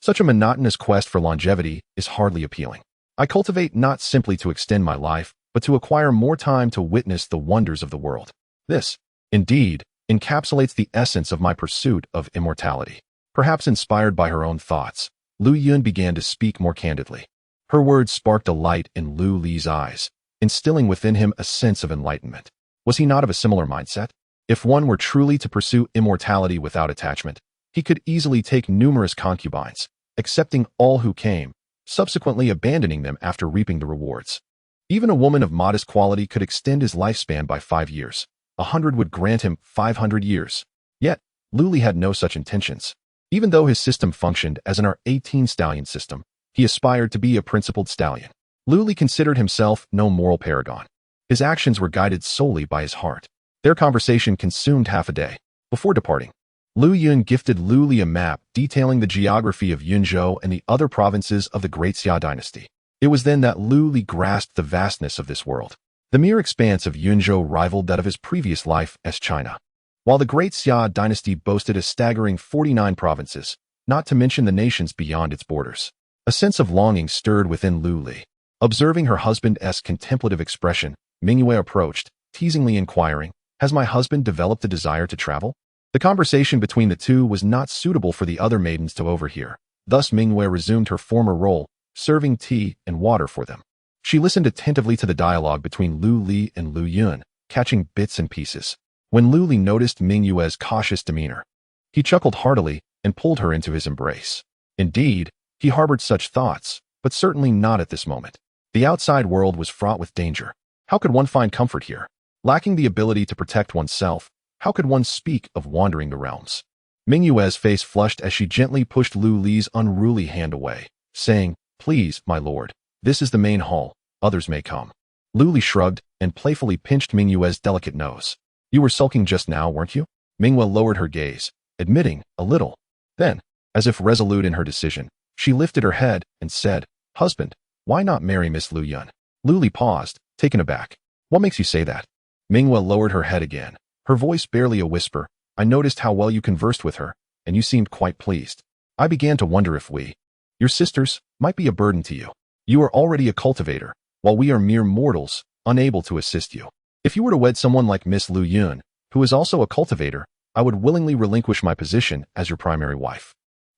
Such a monotonous quest for longevity is hardly appealing. I cultivate not simply to extend my life, but to acquire more time to witness the wonders of the world. This, indeed, encapsulates the essence of my pursuit of immortality. Perhaps inspired by her own thoughts, Lu Yun began to speak more candidly. Her words sparked a light in Lu Li's eyes, instilling within him a sense of enlightenment. Was he not of a similar mindset? If one were truly to pursue immortality without attachment, he could easily take numerous concubines, accepting all who came, subsequently abandoning them after reaping the rewards. Even a woman of modest quality could extend his lifespan by 5 years. 100 would grant him 500 years. Yet, Lu Li had no such intentions. Even though his system functioned as an R18 stallion system, he aspired to be a principled stallion. Lu Li considered himself no moral paragon. His actions were guided solely by his heart. Their conversation consumed half a day. Before departing, Lu Yun gifted Lu Li a map detailing the geography of Yunzhou and the other provinces of the Great Xia dynasty. It was then that Lu Li grasped the vastness of this world. The mere expanse of Yunzhou rivaled that of his previous life as China. While the Great Xia dynasty boasted a staggering 49 provinces, not to mention the nations beyond its borders. A sense of longing stirred within Lu Li. Observing her husband's contemplative expression, Mingyue approached, teasingly inquiring, "Has my husband developed a desire to travel?" The conversation between the two was not suitable for the other maidens to overhear. Thus Mingyue resumed her former role, serving tea and water for them. She listened attentively to the dialogue between Lu Li and Lu Yun, catching bits and pieces. When Lu Li noticed Mingyue's cautious demeanor, he chuckled heartily and pulled her into his embrace. Indeed, he harbored such thoughts, but certainly not at this moment. The outside world was fraught with danger. How could one find comfort here? Lacking the ability to protect oneself, how could one speak of wandering the realms? Mingyue's face flushed as she gently pushed Lu Li's unruly hand away, saying, "Please, my lord, this is the main hall, others may come." Lu Li shrugged and playfully pinched Mingyue's delicate nose. "You were sulking just now, weren't you?" Mingyue lowered her gaze, admitting, "A little." Then, as if resolute in her decision, she lifted her head and said, "Husband, why not marry Miss Lu Yun?" Lu Li paused, taken aback. "What makes you say that?" Mingyue lowered her head again, her voice barely a whisper. "I noticed how well you conversed with her, and you seemed quite pleased. I began to wonder if we, your sisters, might be a burden to you. You are already a cultivator, while we are mere mortals, unable to assist you. If you were to wed someone like Miss Lu Yun, who is also a cultivator, I would willingly relinquish my position as your primary wife."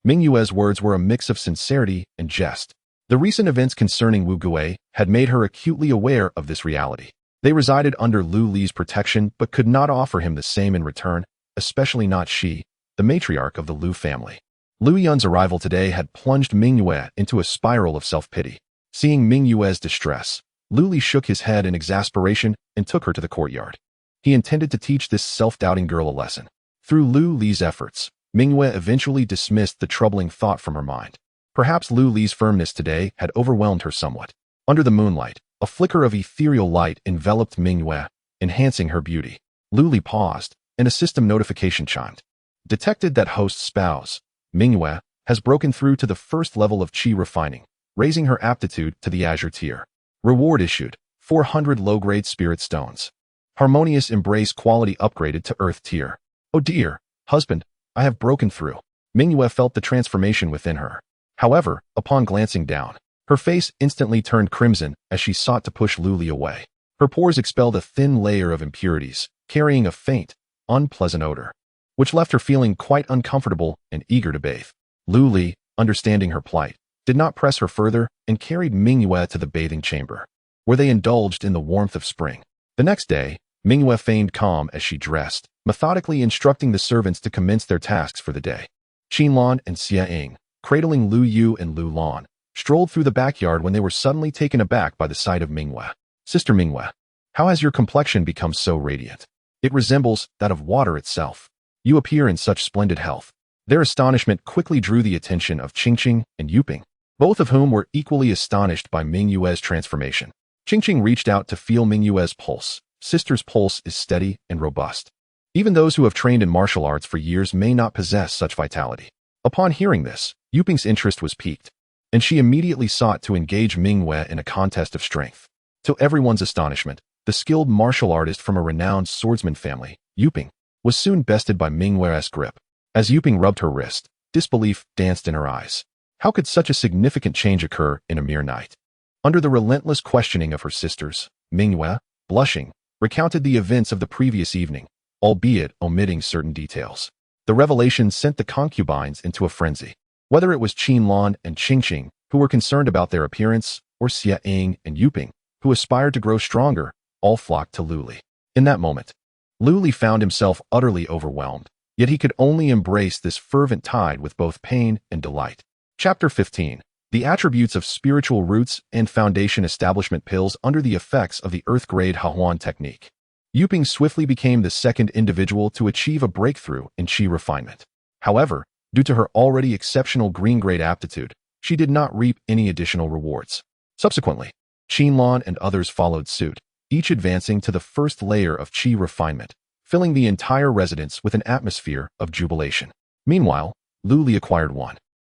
Mingyue's words were a mix of sincerity and jest. The recent events concerning Wu Gui had made her acutely aware of this reality. They resided under Lu Li's protection but could not offer him the same in return, especially not she, the matriarch of the Lu family. Lu Yun's arrival today had plunged Mingyue into a spiral of self-pity. Seeing Mingyue's distress, Lu Li shook his head in exasperation and took her to the courtyard. He intended to teach this self-doubting girl a lesson. Through Lu Li's efforts, Mingyue eventually dismissed the troubling thought from her mind. Perhaps Lu Li's firmness today had overwhelmed her somewhat. Under the moonlight, a flicker of ethereal light enveloped Mingyue, enhancing her beauty. Lu Li paused, and a system notification chimed. Detected that host's spouse, Mingyue, has broken through to the first level of qi refining, raising her aptitude to the azure tier. Reward issued, 400 low-grade spirit stones. Harmonious embrace quality upgraded to earth tier. Oh dear, husband, I have broken through. Mingyue felt the transformation within her. However, upon glancing down, her face instantly turned crimson as she sought to push Lu Li away. Her pores expelled a thin layer of impurities, carrying a faint, unpleasant odor, which left her feeling quite uncomfortable and eager to bathe. Lu Li, understanding her plight, did not press her further and carried Mingyue to the bathing chamber, where they indulged in the warmth of spring. The next day, Mingyue feigned calm as she dressed, methodically instructing the servants to commence their tasks for the day. Qinlan and Xia Ying, cradling Lu Yu and Lu Lan, strolled through the backyard when they were suddenly taken aback by the sight of Mingyue. "Sister Mingyue, how has your complexion become so radiant? It resembles that of water itself. You appear in such splendid health." Their astonishment quickly drew the attention of Qingqing and Yuping, both of whom were equally astonished by Mingyue's transformation. Qingqing reached out to feel Mingyue's pulse. Sister's pulse is steady and robust. Even those who have trained in martial arts for years may not possess such vitality. Upon hearing this, Yuping's interest was piqued, and she immediately sought to engage Mingyue in a contest of strength. To everyone's astonishment, the skilled martial artist from a renowned swordsman family, Yuping, was soon bested by Mingyue's grip. As Yuping rubbed her wrist, disbelief danced in her eyes. How could such a significant change occur in a mere night? Under the relentless questioning of her sisters, Mingyue, blushing, recounted the events of the previous evening, albeit omitting certain details. The revelation sent the concubines into a frenzy. Whether it was Qinlan and Qingqing, who were concerned about their appearance, or Xia Ying and Yuping, who aspired to grow stronger, all flocked to Lu Li. In that moment, Lu Li found himself utterly overwhelmed, yet he could only embrace this fervent tide with both pain and delight. Chapter 15. The attributes of spiritual roots and foundation establishment pills under the effects of the Earth-grade Hahuan technique. Yuping swiftly became the second individual to achieve a breakthrough in qi refinement. However, Due to her already exceptional green-grade aptitude, she did not reap any additional rewards. Subsequently, Qinlan and others followed suit, each advancing to the first layer of qi refinement, filling the entire residence with an atmosphere of jubilation. Meanwhile, Lu Li acquired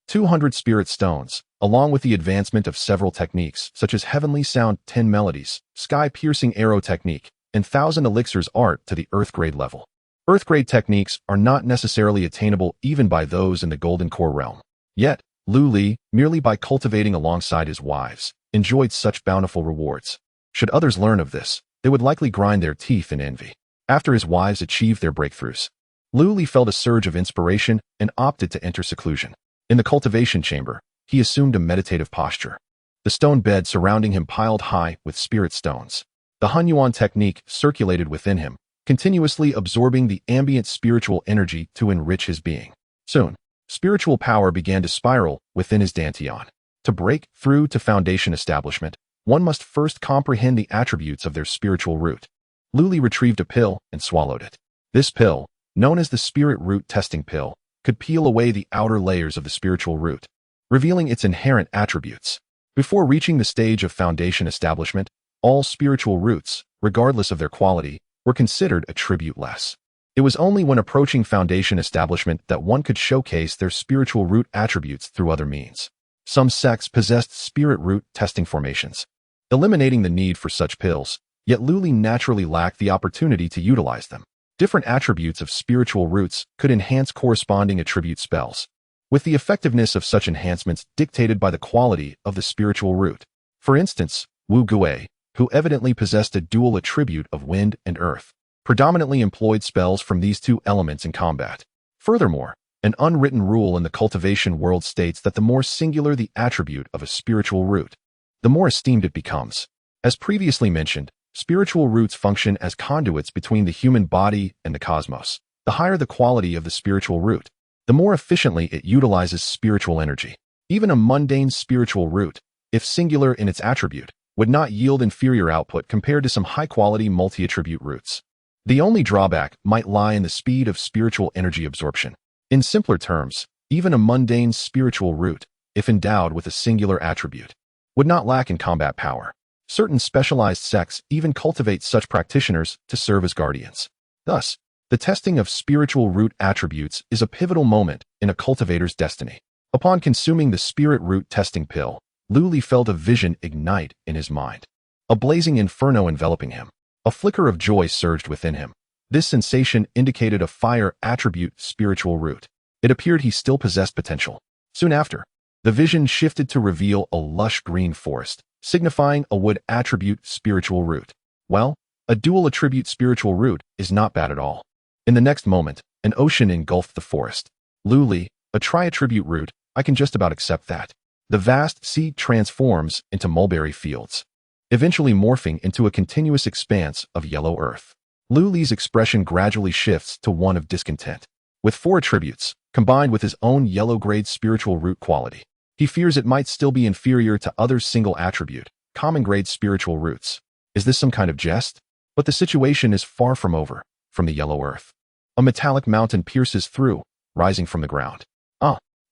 200 spirit stones, along with the advancement of several techniques such as Heavenly Sound 10 Melodies, Sky-Piercing Arrow Technique, and 1,000 Elixirs Art to the Earth-grade level. Earth-grade techniques are not necessarily attainable even by those in the Golden Core realm. Yet, Lu Li, merely by cultivating alongside his wives, enjoyed such bountiful rewards. Should others learn of this, they would likely grind their teeth in envy. After his wives achieved their breakthroughs, Lu Li felt a surge of inspiration and opted to enter seclusion. In the cultivation chamber, he assumed a meditative posture. The stone bed surrounding him piled high with spirit stones. The Hunyuan technique circulated within him, continuously absorbing the ambient spiritual energy to enrich his being. Soon, spiritual power began to spiral within his dantian. To break through to foundation establishment, one must first comprehend the attributes of their spiritual root. Lu Li retrieved a pill and swallowed it. This pill, known as the spirit root testing pill, could peel away the outer layers of the spiritual root, revealing its inherent attributes. Before reaching the stage of foundation establishment, all spiritual roots, regardless of their quality, were considered attributeless. It was only when approaching foundation establishment that one could showcase their spiritual root attributes through other means. Some sects possessed spirit root testing formations, eliminating the need for such pills, yet Lu Li naturally lacked the opportunity to utilize them. Different attributes of spiritual roots could enhance corresponding attribute spells, with the effectiveness of such enhancements dictated by the quality of the spiritual root. For instance, Wu Gui, who evidently possessed a dual attribute of wind and earth, predominantly employed spells from these two elements in combat. Furthermore, an unwritten rule in the cultivation world states that the more singular the attribute of a spiritual root, the more esteemed it becomes. As previously mentioned, spiritual roots function as conduits between the human body and the cosmos. The higher the quality of the spiritual root, the more efficiently it utilizes spiritual energy. Even a mundane spiritual root, if singular in its attribute, would not yield inferior output compared to some high-quality multi-attribute roots. The only drawback might lie in the speed of spiritual energy absorption. In simpler terms, even a mundane spiritual root, if endowed with a singular attribute, would not lack in combat power. Certain specialized sects even cultivate such practitioners to serve as guardians. Thus, the testing of spiritual root attributes is a pivotal moment in a cultivator's destiny. Upon consuming the spirit root testing pill, Lu Li felt a vision ignite in his mind. A blazing inferno enveloping him. A flicker of joy surged within him. This sensation indicated a fire attribute spiritual root. It appeared he still possessed potential. Soon after, the vision shifted to reveal a lush green forest, signifying a wood attribute spiritual root. Well, a dual attribute spiritual root is not bad at all. In the next moment, an ocean engulfed the forest. Lu Li, a tri-attribute root, I can just about accept that. The vast sea transforms into mulberry fields, eventually morphing into a continuous expanse of yellow earth. Lu Li's expression gradually shifts to one of discontent. With 4 attributes, combined with his own yellow-grade spiritual root quality, he fears it might still be inferior to other single attribute, common-grade spiritual roots. Is this some kind of jest? But the situation is far from over. From the yellow earth, a metallic mountain pierces through, rising from the ground.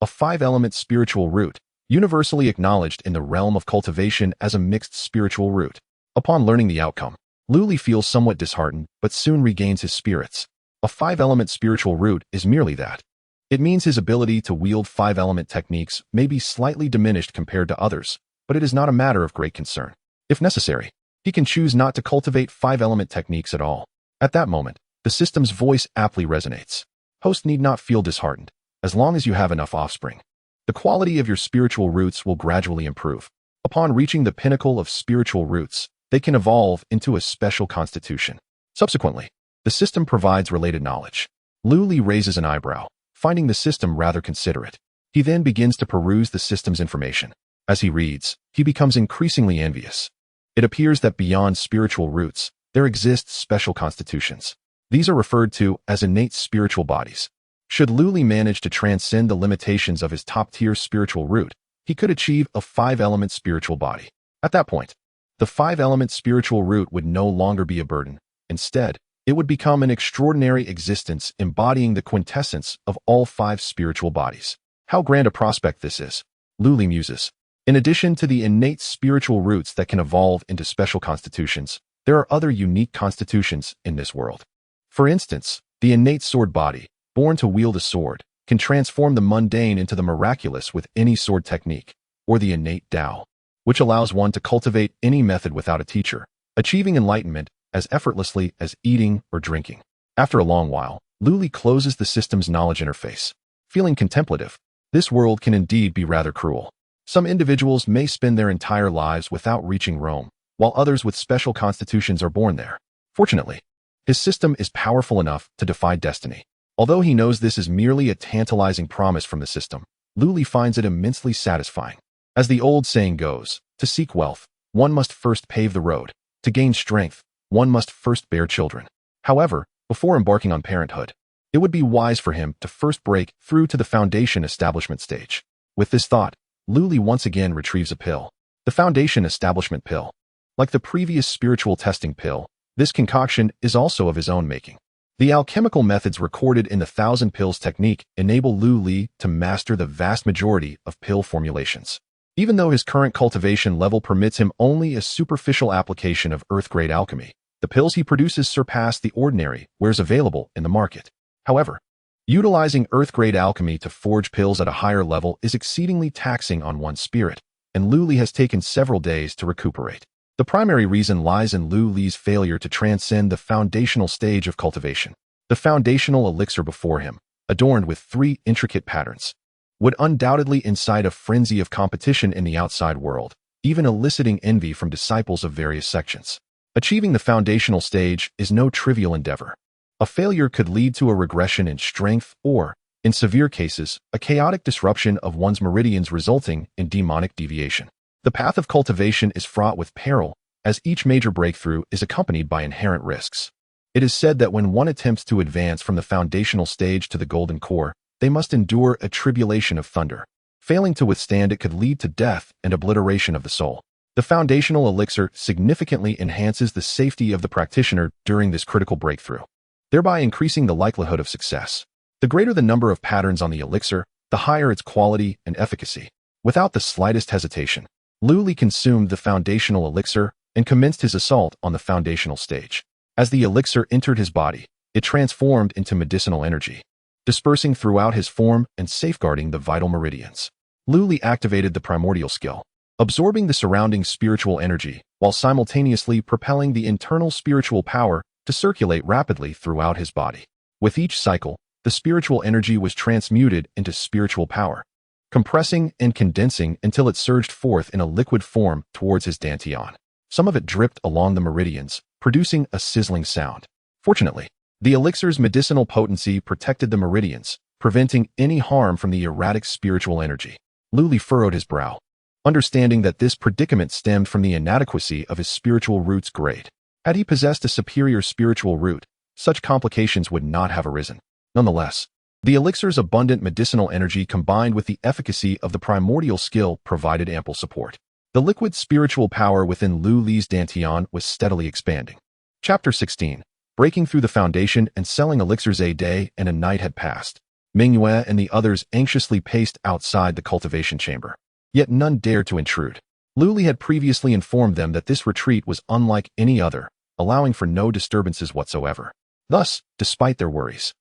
A 5-element spiritual root, universally acknowledged in the realm of cultivation as a mixed spiritual root. Upon learning the outcome, Lu Li feels somewhat disheartened, but soon regains his spirits. A 5-element spiritual root is merely that. It means his ability to wield 5-element techniques may be slightly diminished compared to others, but it is not a matter of great concern. If necessary, he can choose not to cultivate 5-element techniques at all. At that moment, the system's voice aptly resonates. Host need not feel disheartened, as long as you have enough offspring. The quality of your spiritual roots will gradually improve. Upon reaching the pinnacle of spiritual roots, they can evolve into a special constitution. Subsequently, the system provides related knowledge. Lu Li raises an eyebrow, finding the system rather considerate. He then begins to peruse the system's information. As he reads, he becomes increasingly envious. It appears that beyond spiritual roots, there exist special constitutions. These are referred to as innate spiritual bodies. Should Lu Li manage to transcend the limitations of his top-tier spiritual root, he could achieve a 5-element spiritual body. At that point, the 5-element spiritual root would no longer be a burden. Instead, it would become an extraordinary existence embodying the quintessence of all 5 spiritual bodies. How grand a prospect this is, Luli muses. In addition to the innate spiritual roots that can evolve into special constitutions, there are other unique constitutions in this world. For instance, the innate sword body, born to wield a sword, can transform the mundane into the miraculous with any sword technique, or the innate Tao, which allows one to cultivate any method without a teacher, achieving enlightenment as effortlessly as eating or drinking. After a long while, Luli closes the system's knowledge interface. Feeling contemplative, this world can indeed be rather cruel. Some individuals may spend their entire lives without reaching Rome, while others with special constitutions are born there. Fortunately, his system is powerful enough to defy destiny. Although he knows this is merely a tantalizing promise from the system, Luli finds it immensely satisfying. As the old saying goes, to seek wealth, one must first pave the road. To gain strength, one must first bear children. However, before embarking on parenthood, it would be wise for him to first break through to the foundation establishment stage. With this thought, Luli once again retrieves a pill. The foundation establishment pill. Like the previous spiritual testing pill, this concoction is also of his own making. The alchemical methods recorded in the 1,000 pills technique enable Luli to master the vast majority of pill formulations. Even though his current cultivation level permits him only a superficial application of earth-grade alchemy, the pills he produces surpass the ordinary wares available in the market. However, utilizing earth-grade alchemy to forge pills at a higher level is exceedingly taxing on one's spirit, and Luli has taken several days to recuperate. The primary reason lies in Luli's failure to transcend the foundational stage of cultivation. The foundational elixir before him, adorned with 3 intricate patterns, would undoubtedly incite a frenzy of competition in the outside world, even eliciting envy from disciples of various sections. Achieving the foundational stage is no trivial endeavor. A failure could lead to a regression in strength or, in severe cases, a chaotic disruption of one's meridians resulting in demonic deviation. The path of cultivation is fraught with peril, as each major breakthrough is accompanied by inherent risks. It is said that when one attempts to advance from the foundational stage to the golden core, they must endure a tribulation of thunder. Failing to withstand it could lead to death and obliteration of the soul. The foundational elixir significantly enhances the safety of the practitioner during this critical breakthrough, thereby increasing the likelihood of success. The greater the number of patterns on the elixir, the higher its quality and efficacy. Without the slightest hesitation, Luli consumed the foundational elixir and commenced his assault on the foundational stage. As the elixir entered his body, it transformed into medicinal energy, dispersing throughout his form and safeguarding the vital meridians. Luli activated the primordial skill, absorbing the surrounding spiritual energy while simultaneously propelling the internal spiritual power to circulate rapidly throughout his body. With each cycle, the spiritual energy was transmuted into spiritual power, compressing and condensing until it surged forth in a liquid form towards his dantian. Some of it dripped along the meridians, producing a sizzling sound. Fortunately, the elixir's medicinal potency protected the meridians, preventing any harm from the erratic spiritual energy. Luli furrowed his brow, understanding that this predicament stemmed from the inadequacy of his spiritual root's grade. Had he possessed a superior spiritual root, such complications would not have arisen. Nonetheless, the elixir's abundant medicinal energy combined with the efficacy of the primordial skill provided ample support. The liquid spiritual power within Luli's dantian was steadily expanding. Chapter 16. Breaking through the foundation and selling elixirs. A day and a night had passed. Mingyue and the others anxiously paced outside the cultivation chamber. Yet none dared to intrude. Luli had previously informed them that this retreat was unlike any other, allowing for no disturbances whatsoever. Thus, despite their worries,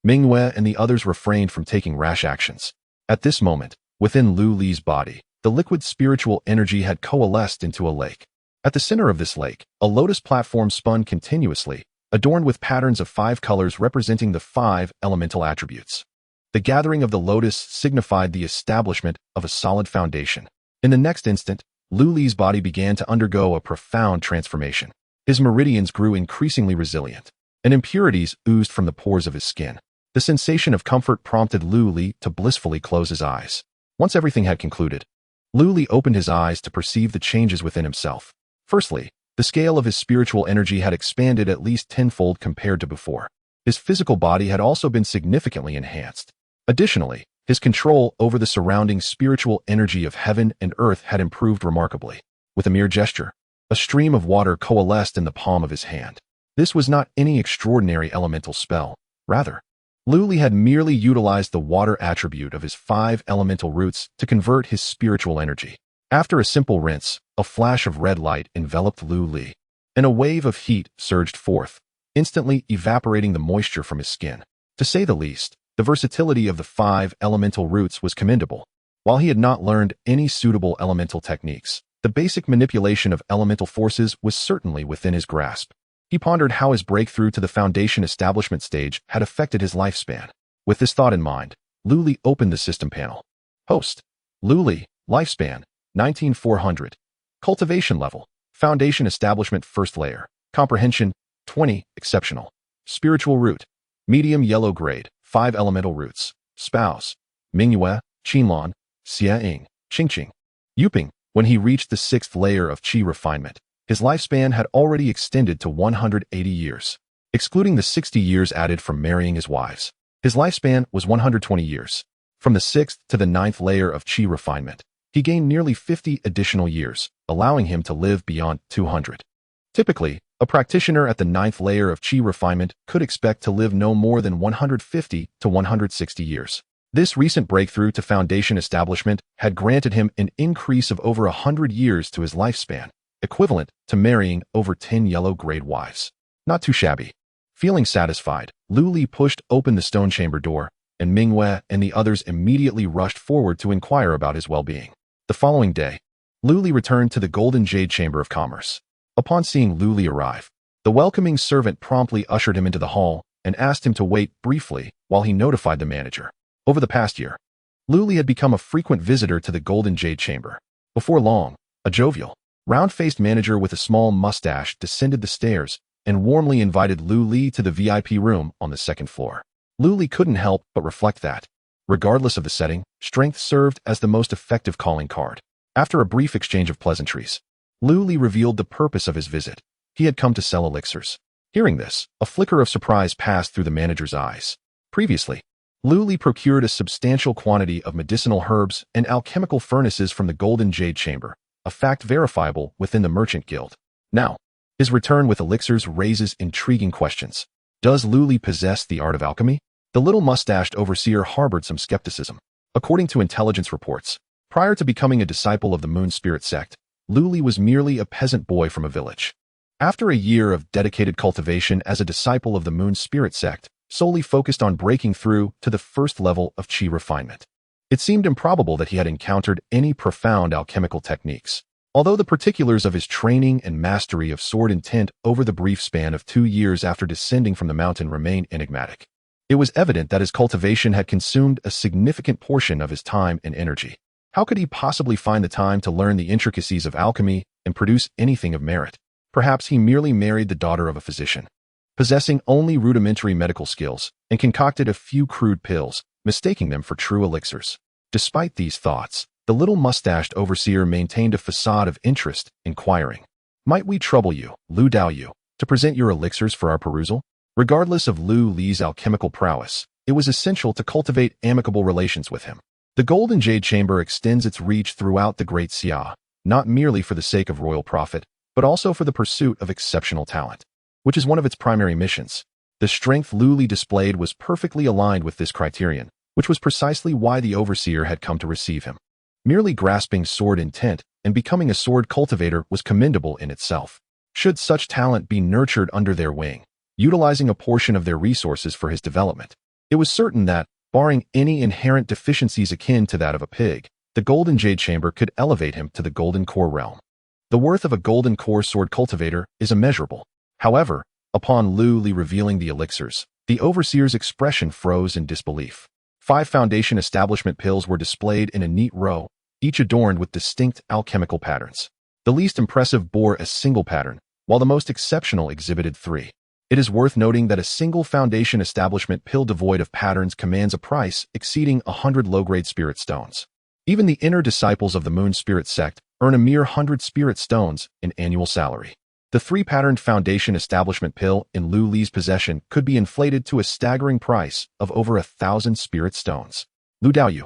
Mingyue and the others refrained from taking rash actions. At this moment, within Luli's body, the liquid spiritual energy had coalesced into a lake. At the center of this lake, a lotus platform spun continuously, adorned with patterns of 5 colors representing the 5 elemental attributes. The gathering of the lotus signified the establishment of a solid foundation. In the next instant, Luli's body began to undergo a profound transformation. His meridians grew increasingly resilient, and impurities oozed from the pores of his skin. The sensation of comfort prompted Luli to blissfully close his eyes. Once everything had concluded, Luli opened his eyes to perceive the changes within himself. Firstly, the scale of his spiritual energy had expanded at least tenfold compared to before. His physical body had also been significantly enhanced. Additionally, his control over the surrounding spiritual energy of heaven and earth had improved remarkably. With a mere gesture, a stream of water coalesced in the palm of his hand. This was not any extraordinary elemental spell. Rather, Lu Li had merely utilized the water attribute of his 5 elemental roots to convert his spiritual energy. After a simple rinse, a flash of red light enveloped Lu Li, and a wave of heat surged forth, instantly evaporating the moisture from his skin. To say the least, the versatility of the 5 elemental roots was commendable. While he had not learned any suitable elemental techniques, the basic manipulation of elemental forces was certainly within his grasp. He pondered how his breakthrough to the foundation establishment stage had affected his lifespan. With this thought in mind, Lu Li opened the system panel. Host: Lu Li, lifespan, 19,400. Cultivation level, foundation establishment first layer. Comprehension, 20, exceptional. Spiritual root, medium yellow grade, 5 elemental roots. Spouse: Mingyue, Qinlan, Xia-Ying, Qingqing. Yuping. When he reached the 6th layer of qi refinement, his lifespan had already extended to 180 years. Excluding the 60 years added from marrying his wives, his lifespan was 120 years. From the 6th to the 9th layer of qi refinement, he gained nearly 50 additional years, allowing him to live beyond 200. Typically, a practitioner at the 9th layer of qi refinement could expect to live no more than 150 to 160 years. This recent breakthrough to foundation establishment had granted him an increase of over 100 years to his lifespan, equivalent to marrying over 10 yellow-grade wives. Not too shabby. Feeling satisfied, Lu Li pushed open the stone chamber door, and Mingyue and the others immediately rushed forward to inquire about his well-being. The following day, Lu Li returned to the Golden Jade Chamber of Commerce. Upon seeing Lu Li arrive, the welcoming servant promptly ushered him into the hall and asked him to wait briefly while he notified the manager. Over the past year, Lu Li had become a frequent visitor to the Golden Jade Chamber. Before long, a jovial, round-faced manager with a small mustache descended the stairs and warmly invited Lu Li to the VIP room on the 2nd floor. Lu Li couldn't help but reflect that, regardless of the setting, strength served as the most effective calling card. After a brief exchange of pleasantries, Lu Li revealed the purpose of his visit. He had come to sell elixirs. Hearing this, a flicker of surprise passed through the manager's eyes. Previously, Lu Li procured a substantial quantity of medicinal herbs and alchemical furnaces from the Golden Jade Chamber, a fact verifiable within the Merchant Guild. Now, his return with elixirs raises intriguing questions. Does Lu Li possess the art of alchemy? The little mustached overseer harbored some skepticism. According to intelligence reports, prior to becoming a disciple of the Moon Spirit sect, Lu Li was merely a peasant boy from a village. After a year of dedicated cultivation as a disciple of the Moon Spirit sect, solely focused on breaking through to the 1st level of qi refinement, it seemed improbable that he had encountered any profound alchemical techniques. Although the particulars of his training and mastery of sword intent over the brief span of 2 years after descending from the mountain remain enigmatic, it was evident that his cultivation had consumed a significant portion of his time and energy. How could he possibly find the time to learn the intricacies of alchemy and produce anything of merit? Perhaps he merely married the daughter of a physician, possessing only rudimentary medical skills, and concocted a few crude pills, mistaking them for true elixirs. Despite these thoughts, the little mustached overseer maintained a facade of interest, inquiring, "Might we trouble you, Lu Daoyu, to present your elixirs for our perusal?" Regardless of Lu Li's alchemical prowess, it was essential to cultivate amicable relations with him. The Golden Jade Chamber extends its reach throughout the Great Xia, not merely for the sake of royal profit, but also for the pursuit of exceptional talent, which is one of its primary missions. The strength Lu Li displayed was perfectly aligned with this criterion, which was precisely why the overseer had come to receive him. Merely grasping sword intent and becoming a sword cultivator was commendable in itself. Should such talent be nurtured under their wing, utilizing a portion of their resources for his development, it was certain that, barring any inherent deficiencies akin to that of a pig, the Golden Jade Chamber could elevate him to the Golden Core realm. The worth of a Golden Core sword cultivator is immeasurable. However, upon Lu Li revealing the elixirs, the overseer's expression froze in disbelief. 5 foundation establishment pills were displayed in a neat row, each adorned with distinct alchemical patterns. The least impressive bore a single pattern, while the most exceptional exhibited 3. It is worth noting that a single foundation establishment pill devoid of patterns commands a price exceeding 100 low-grade spirit stones. Even the inner disciples of the Moon Spirit sect earn a mere 100 spirit stones in annual salary. The 3-patterned foundation establishment pill in Lu Li's possession could be inflated to a staggering price of over 1,000 spirit stones. Lu Daoyu,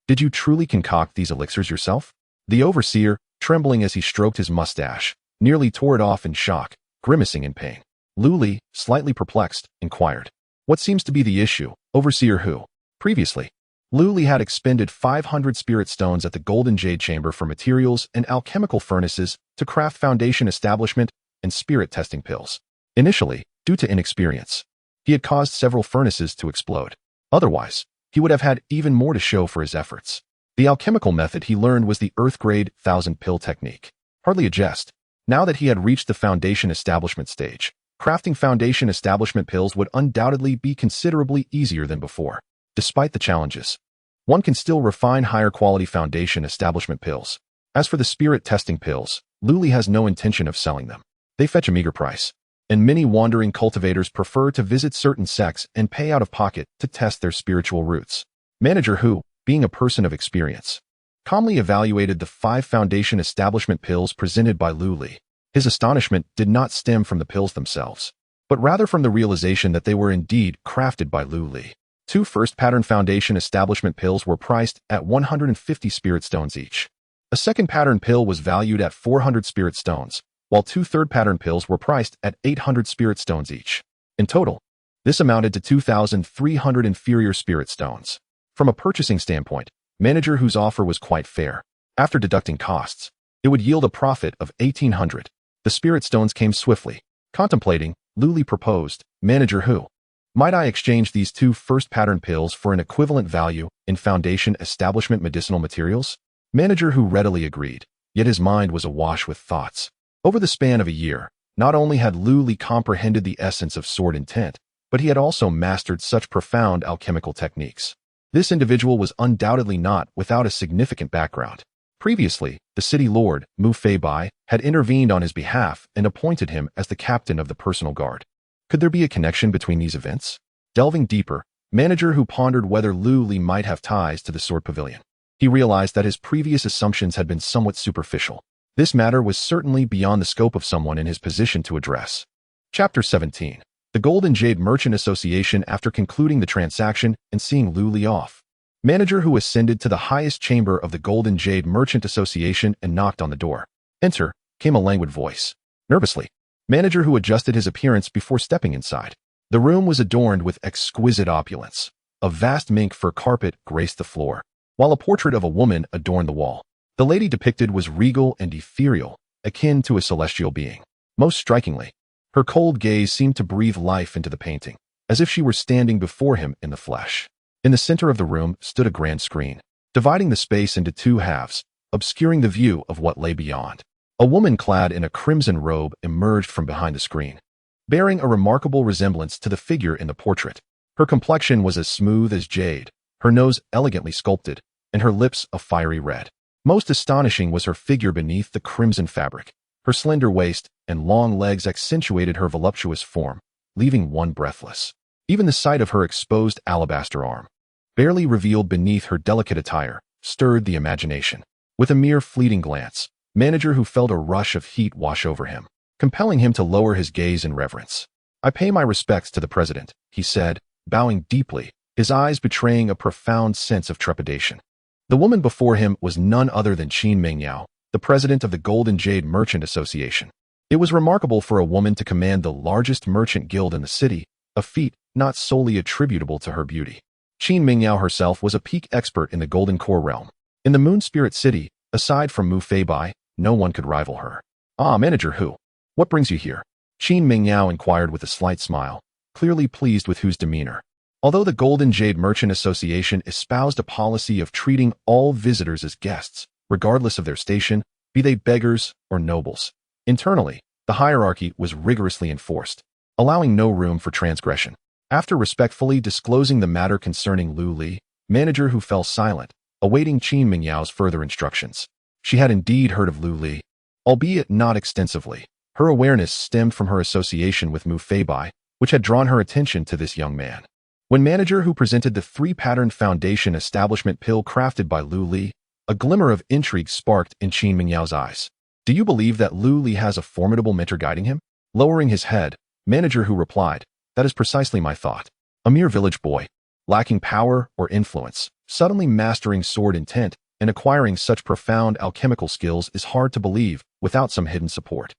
did you truly concoct these elixirs yourself? The overseer, trembling as he stroked his mustache, nearly tore it off in shock, grimacing in pain. Lu Li, slightly perplexed, inquired. What seems to be the issue, Overseer Hu? Previously, Lu Li had expended 500 spirit stones at the Golden Jade Chamber for materials and alchemical furnaces to craft foundation establishment and spirit testing pills. Initially, due to inexperience, he had caused several furnaces to explode. Otherwise, he would have had even more to show for his efforts. The alchemical method he learned was the Earth-grade 1,000-pill technique. Hardly a jest. Now that he had reached the foundation establishment stage, crafting foundation establishment pills would undoubtedly be considerably easier than before. Despite the challenges, one can still refine higher-quality foundation establishment pills. As for the spirit testing pills, Lu Li has no intention of selling them. They fetch a meager price, and many wandering cultivators prefer to visit certain sects and pay out of pocket to test their spiritual roots. Manager Hu, being a person of experience, calmly evaluated the 5 foundation establishment pills presented by Lu Li. His astonishment did not stem from the pills themselves, but rather from the realization that they were indeed crafted by Lu Li. 2 first pattern foundation establishment pills were priced at 150 spirit stones each. A second pattern pill was valued at 400 spirit stones, while 2 third pattern pills were priced at 800 spirit stones each. In total, this amounted to 2,300 inferior spirit stones. From a purchasing standpoint, Manager Hu's offer was quite fair. After deducting costs, it would yield a profit of 1,800. The spirit stones came swiftly. Contemplating, Lu Li proposed, Manager Hu, might I exchange these 2 first pattern pills for an equivalent value in foundation establishment medicinal materials? Manager Hu readily agreed, yet his mind was awash with thoughts. Over the span of a year, not only had Lu Li comprehended the essence of sword intent, but he had also mastered such profound alchemical techniques. This individual was undoubtedly not without a significant background. Previously, the city lord, Mu Feibai, had intervened on his behalf and appointed him as the captain of the personal guard. Could there be a connection between these events? Delving deeper, Manager Hu pondered whether Lu Li might have ties to the sword pavilion. He realized that his previous assumptions had been somewhat superficial. This matter was certainly beyond the scope of someone in his position to address. Chapter 17. The Golden Jade Merchant Association. After concluding the transaction and seeing Lu Li off, Manager Hu ascended to the highest chamber of the Golden Jade Merchant Association and knocked on the door. Enter, came a languid voice. Nervously, Manager Hu adjusted his appearance before stepping inside. The room was adorned with exquisite opulence. A vast mink fur carpet graced the floor, while a portrait of a woman adorned the wall. The lady depicted was regal and ethereal, akin to a celestial being. Most strikingly, her cold gaze seemed to breathe life into the painting, as if she were standing before him in the flesh. In the center of the room stood a grand screen, dividing the space into 2 halves, obscuring the view of what lay beyond. A woman clad in a crimson robe emerged from behind the screen, bearing a remarkable resemblance to the figure in the portrait. Her complexion was as smooth as jade, her nose elegantly sculpted, and her lips a fiery red. Most astonishing was her figure beneath the crimson fabric. Her slender waist and long legs accentuated her voluptuous form, leaving one breathless. Even the sight of her exposed alabaster arm, barely revealed beneath her delicate attire, stirred the imagination. With a mere fleeting glance, Manager Hu felt a rush of heat wash over him, compelling him to lower his gaze in reverence. I pay my respects to the president, he said, bowing deeply, his eyes betraying a profound sense of trepidation. The woman before him was none other than Qin Mingyao, the president of the Golden Jade Merchant Association. It was remarkable for a woman to command the largest merchant guild in the city, a feat not solely attributable to her beauty. Qin Mingyao herself was a peak expert in the Golden Core realm. In the Moon Spirit City, aside from Mu Feibai, no one could rival her. Ah, Manager Hu, what brings you here? Qin Mingyao inquired with a slight smile, clearly pleased with Hu's demeanor. Although the Golden Jade Merchant Association espoused a policy of treating all visitors as guests, regardless of their station, be they beggars or nobles, internally, the hierarchy was rigorously enforced, allowing no room for transgression. After respectfully disclosing the matter concerning Lu Li, Manager Hu fell silent, awaiting Qin Mingyao's further instructions. She had indeed heard of Lu Li, albeit not extensively. Her awareness stemmed from her association with Mu Feibai, which had drawn her attention to this young man. When Manager Hu presented the 3-patterned foundation establishment pill crafted by Lu Li, a glimmer of intrigue sparked in Qin Mingyao's eyes. Do you believe that Lu Li has a formidable mentor guiding him? Lowering his head, Manager Hu replied, that is precisely my thought. A mere village boy, lacking power or influence, suddenly mastering sword intent and acquiring such profound alchemical skills is hard to believe without some hidden support.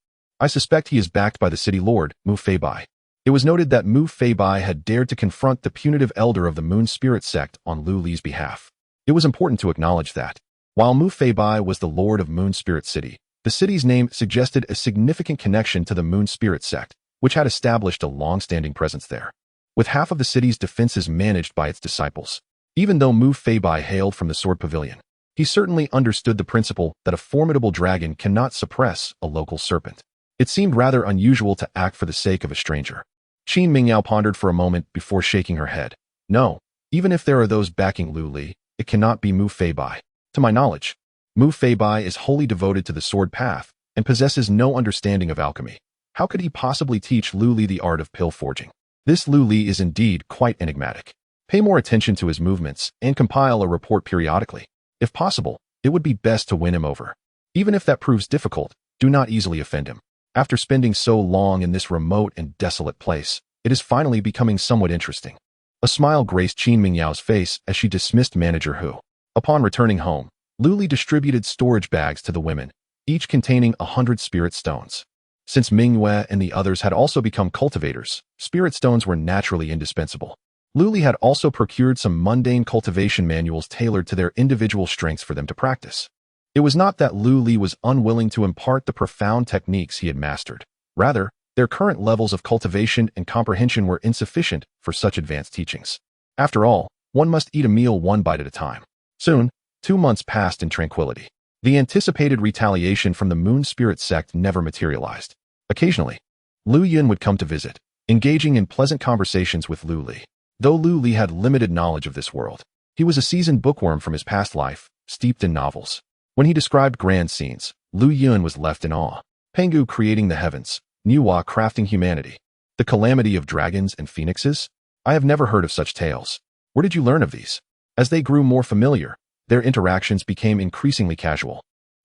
I suspect he is backed by the city lord, Mu Feibai. It was noted that Mu Feibai had dared to confront the punitive elder of the Moon Spirit sect on Lu Li's behalf. It was important to acknowledge that, while Mu Feibai was the lord of Moon Spirit City, the city's name suggested a significant connection to the Moon Spirit sect, which had established a long-standing presence there. With half of the city's defenses managed by its disciples, even though Mu Feibai hailed from the Sword Pavilion, he certainly understood the principle that a formidable dragon cannot suppress a local serpent. It seemed rather unusual to act for the sake of a stranger. Qin Mingyao pondered for a moment before shaking her head. No, even if there are those backing Lu Li, it cannot be Mu Feibai. To my knowledge, Mu Feibai is wholly devoted to the sword path and possesses no understanding of alchemy. How could he possibly teach Lu Li the art of pill forging? This Lu Li is indeed quite enigmatic. Pay more attention to his movements and compile a report periodically. If possible, it would be best to win him over. Even if that proves difficult, do not easily offend him. After spending so long in this remote and desolate place, it is finally becoming somewhat interesting. A smile graced Qin Mingyao's face as she dismissed Manager Hu. Upon returning home, Lu Li distributed storage bags to the women, each containing 100 spirit stones. Since Mingyue and the others had also become cultivators, spirit stones were naturally indispensable. Lu Li had also procured some mundane cultivation manuals tailored to their individual strengths for them to practice. It was not that Lu Li was unwilling to impart the profound techniques he had mastered. Rather, their current levels of cultivation and comprehension were insufficient for such advanced teachings. After all, one must eat a meal one bite at a time. Soon, 2 months passed in tranquility. The anticipated retaliation from the Moon Spirit sect never materialized. Occasionally, Lu Yun would come to visit, engaging in pleasant conversations with Lu Li. Though Lu Li had limited knowledge of this world, he was a seasoned bookworm from his past life, steeped in novels. When he described grand scenes, Lu Yun was left in awe. Pengu creating the heavens, Nuwa crafting humanity, the calamity of dragons and phoenixes? I have never heard of such tales. Where did you learn of these? As they grew more familiar, their interactions became increasingly casual.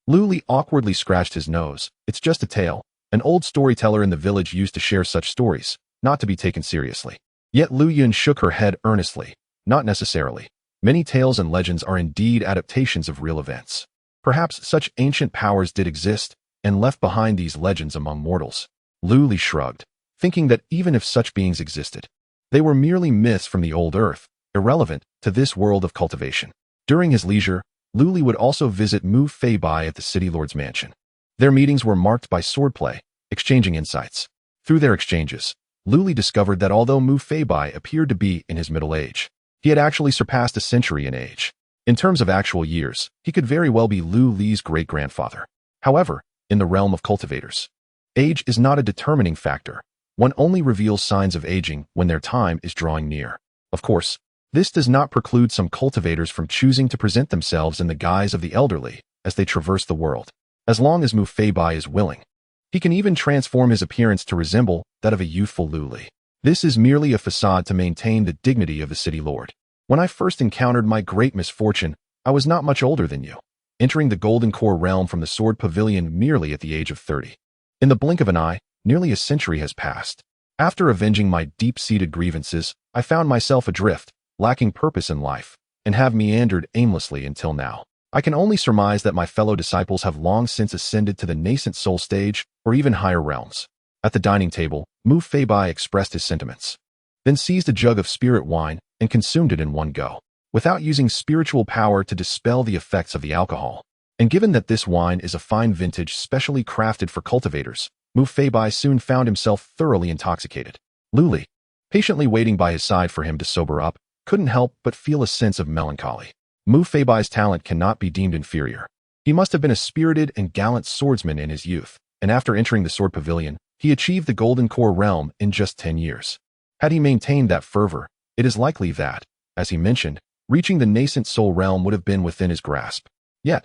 Lu Li awkwardly scratched his nose. It's just a tale. An old storyteller in the village used to share such stories, not to be taken seriously. Yet Lu Yun shook her head earnestly. Not necessarily. Many tales and legends are indeed adaptations of real events. Perhaps such ancient powers did exist, and left behind these legends among mortals. Lu Li shrugged, thinking that even if such beings existed, they were merely myths from the old earth, irrelevant to this world of cultivation. During his leisure, Lu Li would also visit Mu Feibai at the city lord's mansion. Their meetings were marked by swordplay, exchanging insights. Through their exchanges, Lu Li discovered that although Mu Feibai appeared to be in his middle age, he had actually surpassed a century in age. In terms of actual years, he could very well be Lu Li's great-grandfather. However, in the realm of cultivators, age is not a determining factor. One only reveals signs of aging when their time is drawing near. Of course, this does not preclude some cultivators from choosing to present themselves in the guise of the elderly as they traverse the world. As long as Mu Feibai is willing, he can even transform his appearance to resemble that of a youthful Lu Li. This is merely a facade to maintain the dignity of the city lord. When I first encountered my great misfortune, I was not much older than you, entering the Golden Core realm from the Sword Pavilion merely at the age of 30. In the blink of an eye, nearly a century has passed. After avenging my deep-seated grievances, I found myself adrift, lacking purpose in life, and have meandered aimlessly until now. I can only surmise that my fellow disciples have long since ascended to the nascent soul stage or even higher realms. At the dining table, Mu Feibai expressed his sentiments, then seized a jug of spirit wine and consumed it in one go, without using spiritual power to dispel the effects of the alcohol. And given that this wine is a fine vintage specially crafted for cultivators, Mu Feibai soon found himself thoroughly intoxicated. Lu Li, patiently waiting by his side for him to sober up, couldn't help but feel a sense of melancholy. Mu Feibai's talent cannot be deemed inferior. He must have been a spirited and gallant swordsman in his youth, and after entering the Sword Pavilion, he achieved the Golden Core realm in just 10 years. Had he maintained that fervor, it is likely that, as he mentioned, reaching the nascent soul realm would have been within his grasp. Yet,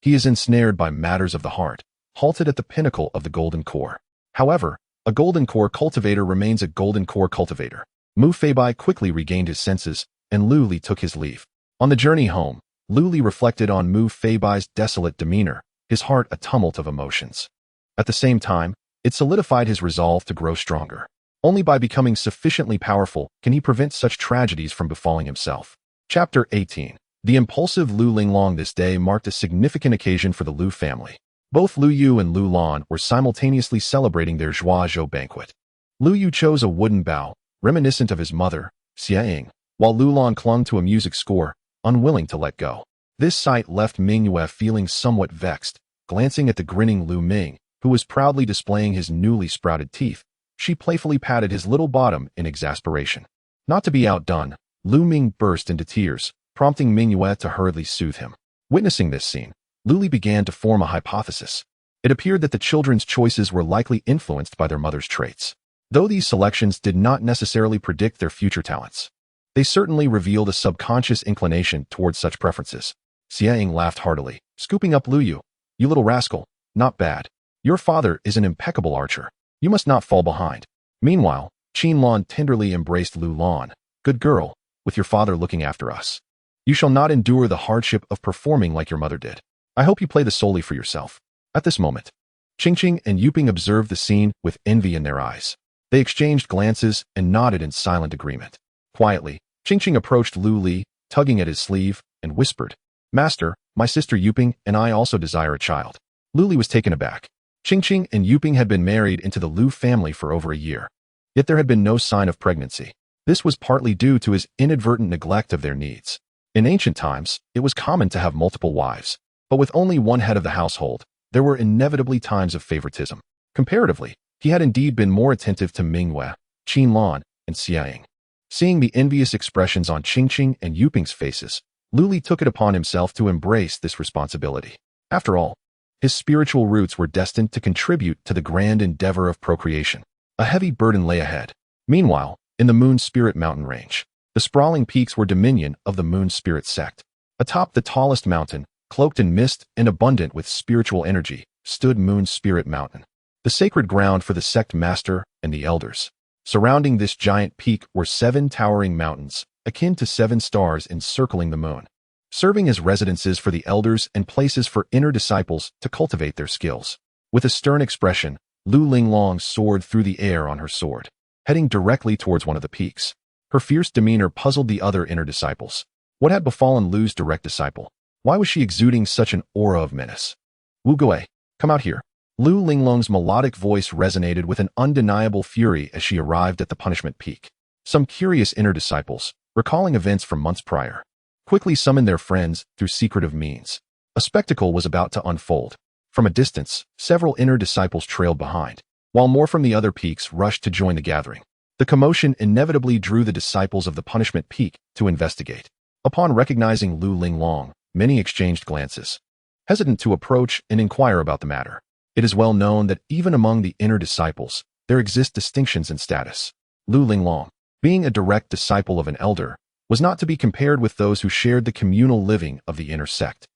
he is ensnared by matters of the heart, halted at the pinnacle of the Golden Core. However, a Golden Core cultivator remains a Golden Core cultivator. Mu Feibai quickly regained his senses, and Lu Li took his leave. On the journey home, Lu Li reflected on Mu Feibai's desolate demeanor, his heart a tumult of emotions. At the same time, it solidified his resolve to grow stronger. Only by becoming sufficiently powerful can he prevent such tragedies from befalling himself. Chapter 18. The impulsive Lu Linglong. This day marked a significant occasion for the Lu family. Both Lu Yu and Lu Lan were simultaneously celebrating their joie banquet. Lu Yu chose a wooden bow, reminiscent of his mother, Xia, while Lu Lan clung to a music score, unwilling to let go. This sight left Mingyue feeling somewhat vexed. Glancing at the grinning Lu Ming, who was proudly displaying his newly sprouted teeth, she playfully patted his little bottom in exasperation. Not to be outdone, Lu Ming burst into tears, prompting Mingyue to hurriedly soothe him. Witnessing this scene, Lu Li began to form a hypothesis. It appeared that the children's choices were likely influenced by their mother's traits. Though these selections did not necessarily predict their future talents, they certainly revealed a subconscious inclination towards such preferences. Xia laughed heartily, scooping up Lu Yu. You little rascal, not bad. Your father is an impeccable archer. You must not fall behind. Meanwhile, Qin Lan tenderly embraced Lu Lan. Good girl, with your father looking after us. You shall not endure the hardship of performing like your mother did. I hope you play this solely for yourself. At this moment, Qingqing and Yuping observed the scene with envy in their eyes. They exchanged glances and nodded in silent agreement. Quietly, Qingqing approached Lu Li, tugging at his sleeve, and whispered, Master, my sister Yuping and I also desire a child. Lu Li was taken aback. Qingqing and Yuping had been married into the Lu family for over a year. Yet there had been no sign of pregnancy. This was partly due to his inadvertent neglect of their needs. In ancient times, it was common to have multiple wives. But with only one head of the household, there were inevitably times of favoritism. Comparatively, he had indeed been more attentive to Mingyue, Qin Lan, and Xia. Seeing the envious expressions on Qingqing and Yuping's faces, Lu Li took it upon himself to embrace this responsibility. After all, his spiritual roots were destined to contribute to the grand endeavor of procreation. A heavy burden lay ahead. Meanwhile, in the Moon Spirit mountain range, the sprawling peaks were dominion of the Moon Spirit sect. Atop the tallest mountain, cloaked in mist and abundant with spiritual energy, stood Moon Spirit Mountain, the sacred ground for the sect master and the elders. Surrounding this giant peak were 7 towering mountains, akin to 7 stars encircling the moon, serving as residences for the elders and places for inner disciples to cultivate their skills. With a stern expression, Lu Linglong soared through the air on her sword, heading directly towards one of the peaks. Her fierce demeanor puzzled the other inner disciples. What had befallen Lu's direct disciple? Why was she exuding such an aura of menace? Wu Gui, come out here. Lu Linglong's melodic voice resonated with an undeniable fury as she arrived at the punishment peak. Some curious inner disciples, recalling events from months prior, quickly summoned their friends through secretive means. A spectacle was about to unfold. From a distance, several inner disciples trailed behind, while more from the other peaks rushed to join the gathering. The commotion inevitably drew the disciples of the punishment peak to investigate. Upon recognizing Lu Linglong, many exchanged glances, hesitant to approach and inquire about the matter. It is well known that even among the inner disciples, there exist distinctions in status. Lu Linglong, being a direct disciple of an elder, was not to be compared with those who shared the communal living of the inner sect.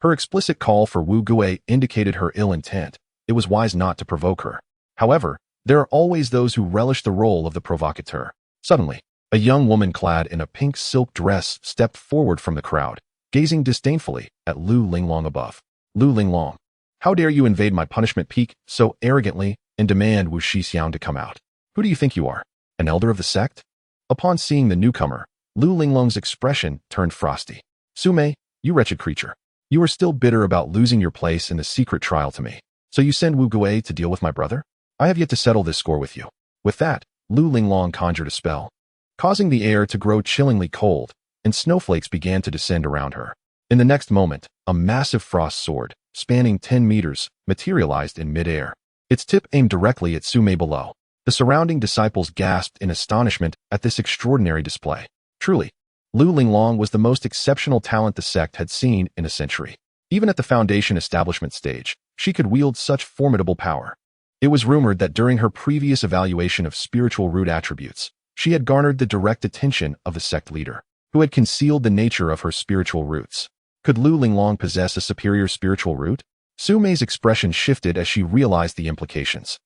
Her explicit call for Wu Gui indicated her ill intent. It was wise not to provoke her. However, there are always those who relish the role of the provocateur. Suddenly, a young woman clad in a pink silk dress stepped forward from the crowd, gazing disdainfully at Lu Linglong above. Lu Linglong, how dare you invade my punishment peak so arrogantly and demand Wu Shixiang to come out? Who do you think you are? An elder of the sect? Upon seeing the newcomer, Lu Linglong's expression turned frosty. Sume, you wretched creature. You are still bitter about losing your place in the secret trial to me. So you send Wu Gui to deal with my brother? I have yet to settle this score with you. With that, Lu Linglong conjured a spell, causing the air to grow chillingly cold, and snowflakes began to descend around her. In the next moment, a massive frost sword, spanning 10 meters, materialized in midair. Its tip aimed directly at Sume below. The surrounding disciples gasped in astonishment at this extraordinary display. Truly, Lu Linglong was the most exceptional talent the sect had seen in a century. Even at the foundation establishment stage, she could wield such formidable power. It was rumored that during her previous evaluation of spiritual root attributes, she had garnered the direct attention of the sect leader, who had concealed the nature of her spiritual roots. Could Lu Linglong possess a superior spiritual root? Sume's expression shifted as she realized the implications.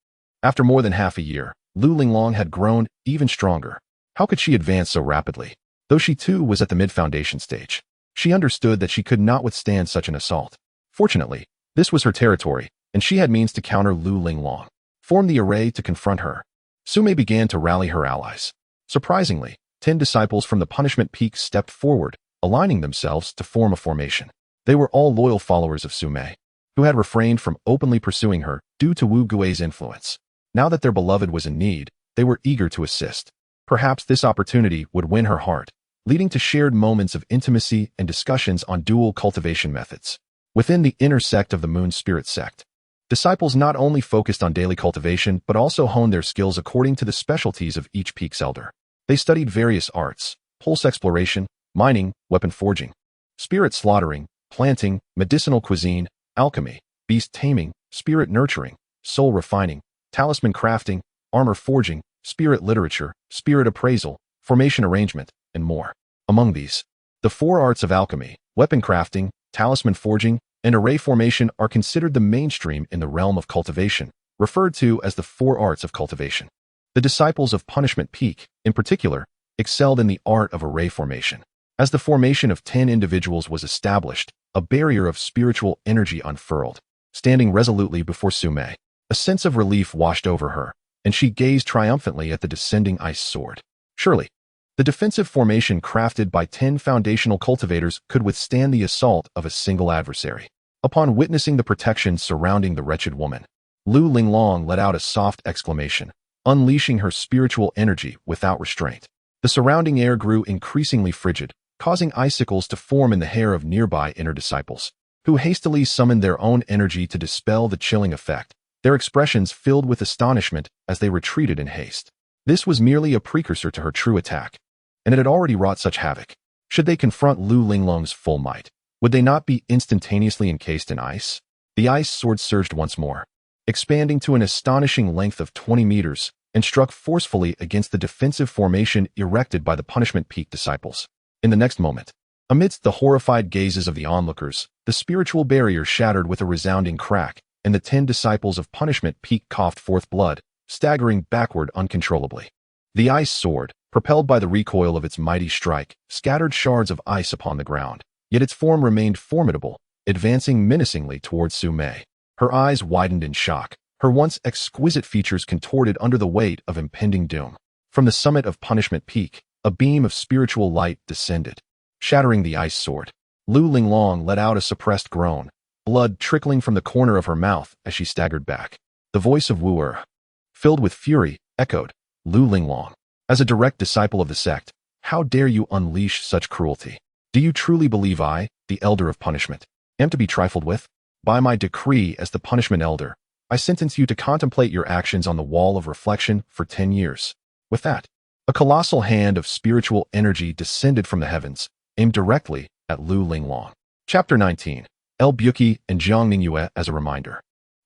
After more than half a year, Lu Linglong had grown even stronger. How could she advance so rapidly? Though she too was at the mid-foundation stage, she understood that she could not withstand such an assault. Fortunately, this was her territory, and she had means to counter Lu Linglong. Form the array to confront her. Sume began to rally her allies. Surprisingly, 10 disciples from the punishment peak stepped forward, aligning themselves to form a formation. They were all loyal followers of Sume. who had refrained from openly pursuing her due to Wu Gui's influence. Now that their beloved was in need, they were eager to assist. Perhaps this opportunity would win her heart, leading to shared moments of intimacy and discussions on dual cultivation methods. Within the inner sect of the Moon Spirit sect, disciples not only focused on daily cultivation but also honed their skills according to the specialties of each peak's elder. They studied various arts: pulse exploration, mining, weapon forging, spirit slaughtering, planting, medicinal cuisine, alchemy, beast taming, spirit nurturing, soul refining, talisman crafting, armor forging, spirit literature, spirit appraisal, formation arrangement, and more. Among these, the 4 arts of alchemy, weapon crafting, talisman forging, and array formation are considered the mainstream in the realm of cultivation, referred to as the 4 arts of cultivation. The disciples of Punishment Peak, in particular, excelled in the art of array formation. As the formation of 10 individuals was established, a barrier of spiritual energy unfurled. Standing resolutely before Sume, a sense of relief washed over her, and she gazed triumphantly at the descending ice sword. Surely, the defensive formation crafted by 10 foundational cultivators could withstand the assault of a single adversary. Upon witnessing the protection surrounding the wretched woman, Lu Linglong let out a soft exclamation, unleashing her spiritual energy without restraint. The surrounding air grew increasingly frigid, causing icicles to form in the hair of nearby inner disciples, who hastily summoned their own energy to dispel the chilling effect, their expressions filled with astonishment as they retreated in haste. This was merely a precursor to her true attack, and it had already wrought such havoc. Should they confront Lu Linglong's full might, would they not be instantaneously encased in ice? The ice sword surged once more, expanding to an astonishing length of 20 meters, and struck forcefully against the defensive formation erected by the Punishment Peak disciples. In the next moment, amidst the horrified gazes of the onlookers, the spiritual barrier shattered with a resounding crack, and the 10 disciples of Punishment Peak coughed forth blood, staggering backward uncontrollably. The ice sword, propelled by the recoil of its mighty strike, scattered shards of ice upon the ground, yet its form remained formidable, advancing menacingly towards Sume. Her eyes widened in shock, her once exquisite features contorted under the weight of impending doom. From the summit of Punishment Peak, a beam of spiritual light descended, shattering the ice sword. Lu Linglong let out a suppressed groan, blood trickling from the corner of her mouth as she staggered back. The voice of Wu Er, filled with fury, echoed, "Lu Linglong, as a direct disciple of the sect, how dare you unleash such cruelty? Do you truly believe I, the Elder of Punishment, am to be trifled with? By my decree as the Punishment Elder, I sentence you to contemplate your actions on the wall of reflection for 10 years. With that, a colossal hand of spiritual energy descended from the heavens, aimed directly at Lu Linglong. Chapter 19. El Buki and Jiang Ningyue as a reminder.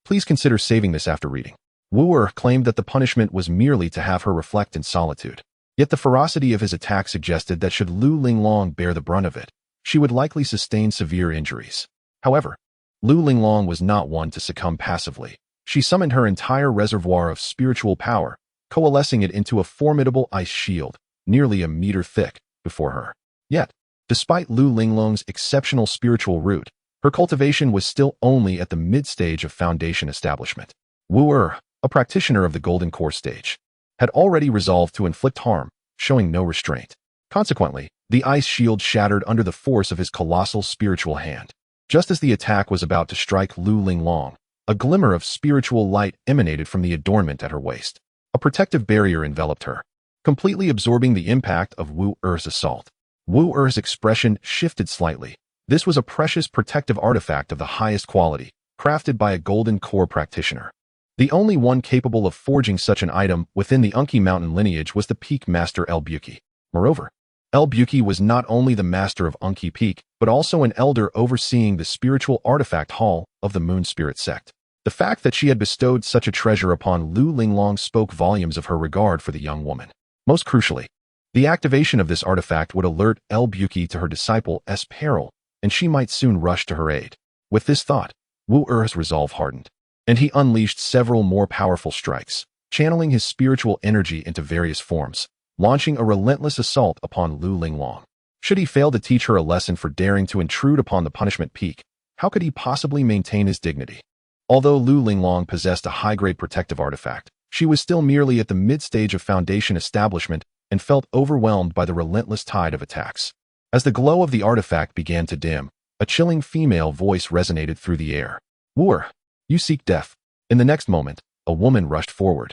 Please consider saving this after reading. Wu Er claimed that the punishment was merely to have her reflect in solitude. Yet the ferocity of his attack suggested that should Lu Linglong bear the brunt of it, she would likely sustain severe injuries. However, Lu Linglong was not one to succumb passively. She summoned her entire reservoir of spiritual power, coalescing it into a formidable ice shield, nearly a meter thick, before her. Yet, despite Lu Linglong's exceptional spiritual root, her cultivation was still only at the mid-stage of foundation establishment. Wu Er, a practitioner of the Golden Core stage, had already resolved to inflict harm, showing no restraint. Consequently, the ice shield shattered under the force of his colossal spiritual hand. Just as the attack was about to strike Lu Linglong, a glimmer of spiritual light emanated from the adornment at her waist. A protective barrier enveloped her, completely absorbing the impact of Wu Er's assault. Wu Er's expression shifted slightly. This was a precious protective artifact of the highest quality, crafted by a Golden Core practitioner. The only one capable of forging such an item within the Unki Mountain lineage was the Peak Master El Buki. Moreover, El Buki was not only the master of Unki Peak, but also an elder overseeing the spiritual artifact hall of the Moon Spirit sect. The fact that she had bestowed such a treasure upon Lu Linglong spoke volumes of her regard for the young woman. Most crucially, the activation of this artifact would alert El Buki to her disciple's peril, and she might soon rush to her aid. With this thought, Wu Er's resolve hardened, and he unleashed several more powerful strikes, channeling his spiritual energy into various forms, launching a relentless assault upon Lu Linglong. Should he fail to teach her a lesson for daring to intrude upon the Punishment Peak, how could he possibly maintain his dignity? Although Lu Linglong possessed a high-grade protective artifact, she was still merely at the mid-stage of foundation establishment and felt overwhelmed by the relentless tide of attacks. As the glow of the artifact began to dim, a chilling female voice resonated through the air. Wooer, you seek death. In the next moment, a woman rushed forward,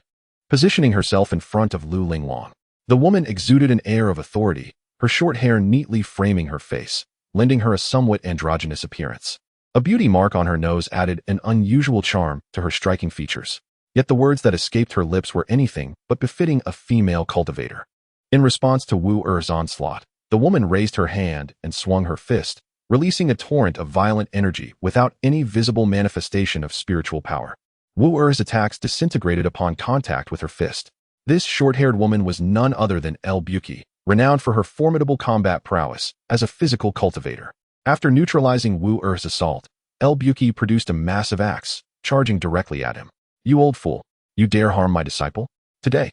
positioning herself in front of Lu Linglong. The woman exuded an air of authority, her short hair neatly framing her face, lending her a somewhat androgynous appearance. A beauty mark on her nose added an unusual charm to her striking features. Yet the words that escaped her lips were anything but befitting a female cultivator. In response to Wu Er's onslaught, the woman raised her hand and swung her fist, releasing a torrent of violent energy without any visible manifestation of spiritual power. Wu Er's attacks disintegrated upon contact with her fist. This short-haired woman was none other than El Buki, renowned for her formidable combat prowess as a physical cultivator. After neutralizing Wu Er's assault, El Buki produced a massive axe, charging directly at him. You old fool, you dare harm my disciple? Today,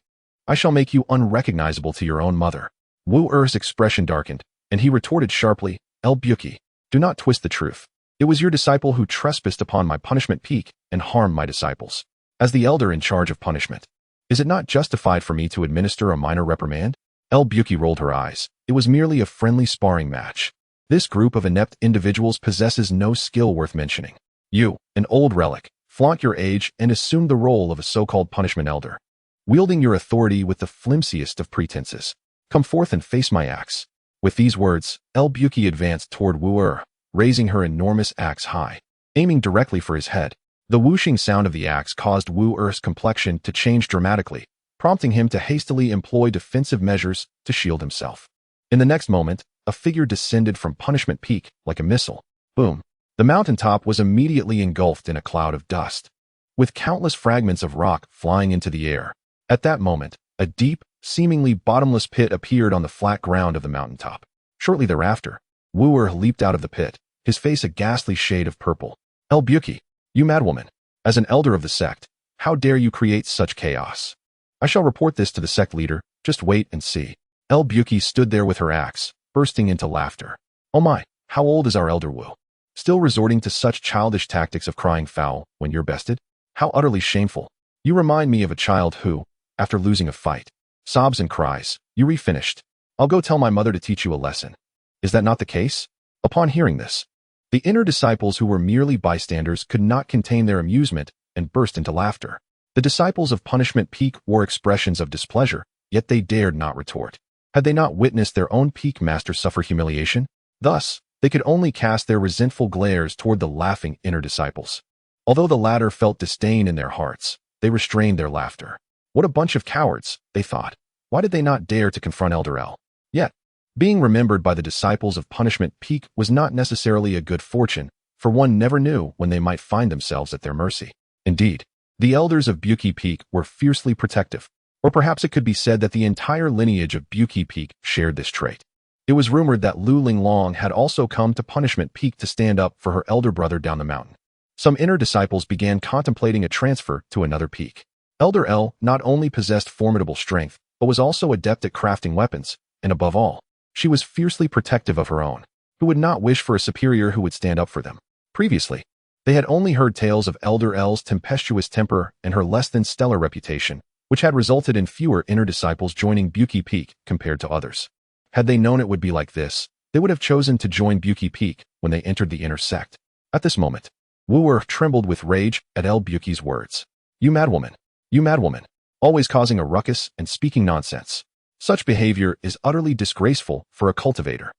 I shall make you unrecognizable to your own mother. Wu Er's expression darkened, and he retorted sharply, El Buki, do not twist the truth. It was your disciple who trespassed upon my punishment peak and harmed my disciples. As the elder in charge of punishment, is it not justified for me to administer a minor reprimand? El Buki rolled her eyes. It was merely a friendly sparring match. This group of inept individuals possesses no skill worth mentioning. You, an old relic, flaunt your age and assume the role of a so-called punishment elder, wielding your authority with the flimsiest of pretenses. Come forth and face my axe. With these words, El Buki advanced toward Wu Er, raising her enormous axe high, aiming directly for his head. The whooshing sound of the axe caused Wu Er's complexion to change dramatically, prompting him to hastily employ defensive measures to shield himself. In the next moment, a figure descended from Punishment Peak like a missile. Boom! The mountaintop was immediately engulfed in a cloud of dust, with countless fragments of rock flying into the air. At that moment, a deep, seemingly bottomless pit appeared on the flat ground of the mountaintop. Shortly thereafter, Wu Er leaped out of the pit, his face a ghastly shade of purple. El Buki, you madwoman! As an elder of the sect, how dare you create such chaos? I shall report this to the sect leader, just wait and see. El Buki stood there with her axe, bursting into laughter. Oh my, how old is our elder Wu? Still resorting to such childish tactics of crying foul when you're bested? How utterly shameful. You remind me of a child who, after losing a fight, sobs and cries, you refinished. I'll go tell my mother to teach you a lesson. Is that not the case? Upon hearing this, the inner disciples who were merely bystanders could not contain their amusement and burst into laughter. The disciples of Punishment Peak wore expressions of displeasure, yet they dared not retort. Had they not witnessed their own peak master suffer humiliation? Thus, they could only cast their resentful glares toward the laughing inner disciples. Although the latter felt disdain in their hearts, they restrained their laughter. What a bunch of cowards, they thought. Why did they not dare to confront Elder El? Yet, being remembered by the disciples of Punishment Peak was not necessarily a good fortune, for one never knew when they might find themselves at their mercy. Indeed, the elders of Buki Peak were fiercely protective, or perhaps it could be said that the entire lineage of Buki Peak shared this trait. It was rumored that Lu Linglong had also come to Punishment Peak to stand up for her elder brother down the mountain. Some inner disciples began contemplating a transfer to another peak. Elder El not only possessed formidable strength, but was also adept at crafting weapons, and above all, she was fiercely protective of her own, who would not wish for a superior who would stand up for them. Previously, they had only heard tales of Elder El's tempestuous temper and her less-than-stellar reputation, which had resulted in fewer inner disciples joining Buki Peak compared to others. Had they known it would be like this, they would have chosen to join Buki Peak when they entered the inner sect. At this moment, Wu Er trembled with rage at El Buki's words. You madwoman, always causing a ruckus and speaking nonsense. Such behavior is utterly disgraceful for a cultivator.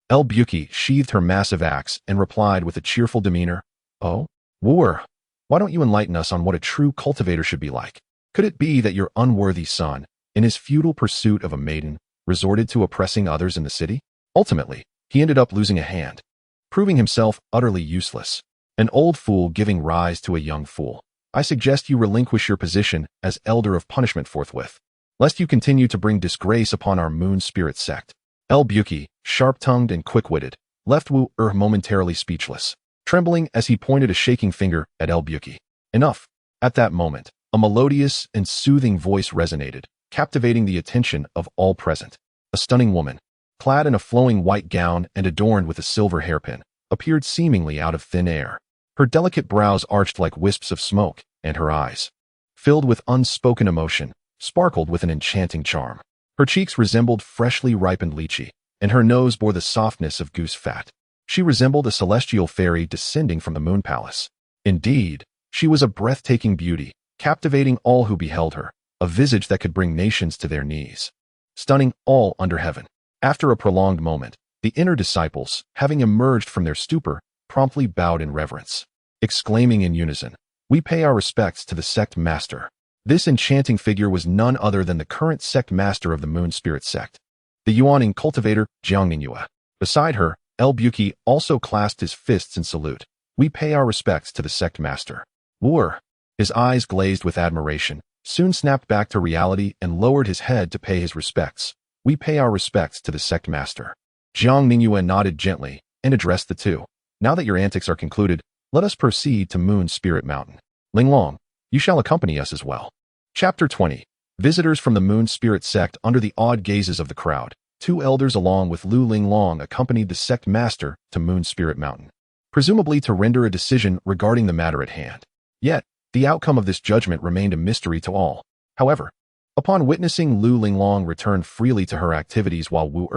El Buki sheathed her massive axe and replied with a cheerful demeanor, Oh, Wu Er, why don't you enlighten us on what a true cultivator should be like? Could it be that your unworthy son, in his futile pursuit of a maiden, resorted to oppressing others in the city? Ultimately, he ended up losing a hand, proving himself utterly useless. An old fool giving rise to a young fool. I suggest you relinquish your position as Elder of Punishment forthwith, lest you continue to bring disgrace upon our Moon Spirit sect. El Buki, sharp-tongued and quick-witted, left Wu Er momentarily speechless, trembling as he pointed a shaking finger at El Buki. Enough. At that moment, a melodious and soothing voice resonated, captivating the attention of all present. A stunning woman, clad in a flowing white gown and adorned with a silver hairpin, appeared seemingly out of thin air. Her delicate brows arched like wisps of smoke, and her eyes, filled with unspoken emotion, sparkled with an enchanting charm. Her cheeks resembled freshly ripened lychee, and her nose bore the softness of goose fat. She resembled a celestial fairy descending from the moon palace. Indeed, she was a breathtaking beauty, captivating all who beheld her, a visage that could bring nations to their knees, stunning all under heaven. After a prolonged moment, the inner disciples, having emerged from their stupor, promptly bowed in reverence, exclaiming in unison, "We pay our respects to the sect master." This enchanting figure was none other than the current sect master of the Moon Spirit sect, the Yuaning cultivator, Jiangningyue. Beside her, El Buki also clasped his fists in salute. "We pay our respects to the sect master." Wu, his eyes glazed with admiration, soon snapped back to reality and lowered his head to pay his respects. "We pay our respects to the sect master." Jiang Ningyue nodded gently and addressed the two. "Now that your antics are concluded, let us proceed to Moon Spirit Mountain. Linglong, you shall accompany us as well." Chapter 20. Visitors from the Moon Spirit sect. Under the awed gazes of the crowd, two elders along with Lu Linglong accompanied the sect master to Moon Spirit Mountain, presumably to render a decision regarding the matter at hand. Yet, the outcome of this judgment remained a mystery to all. However, upon witnessing Lu Linglong return freely to her activities while Wu,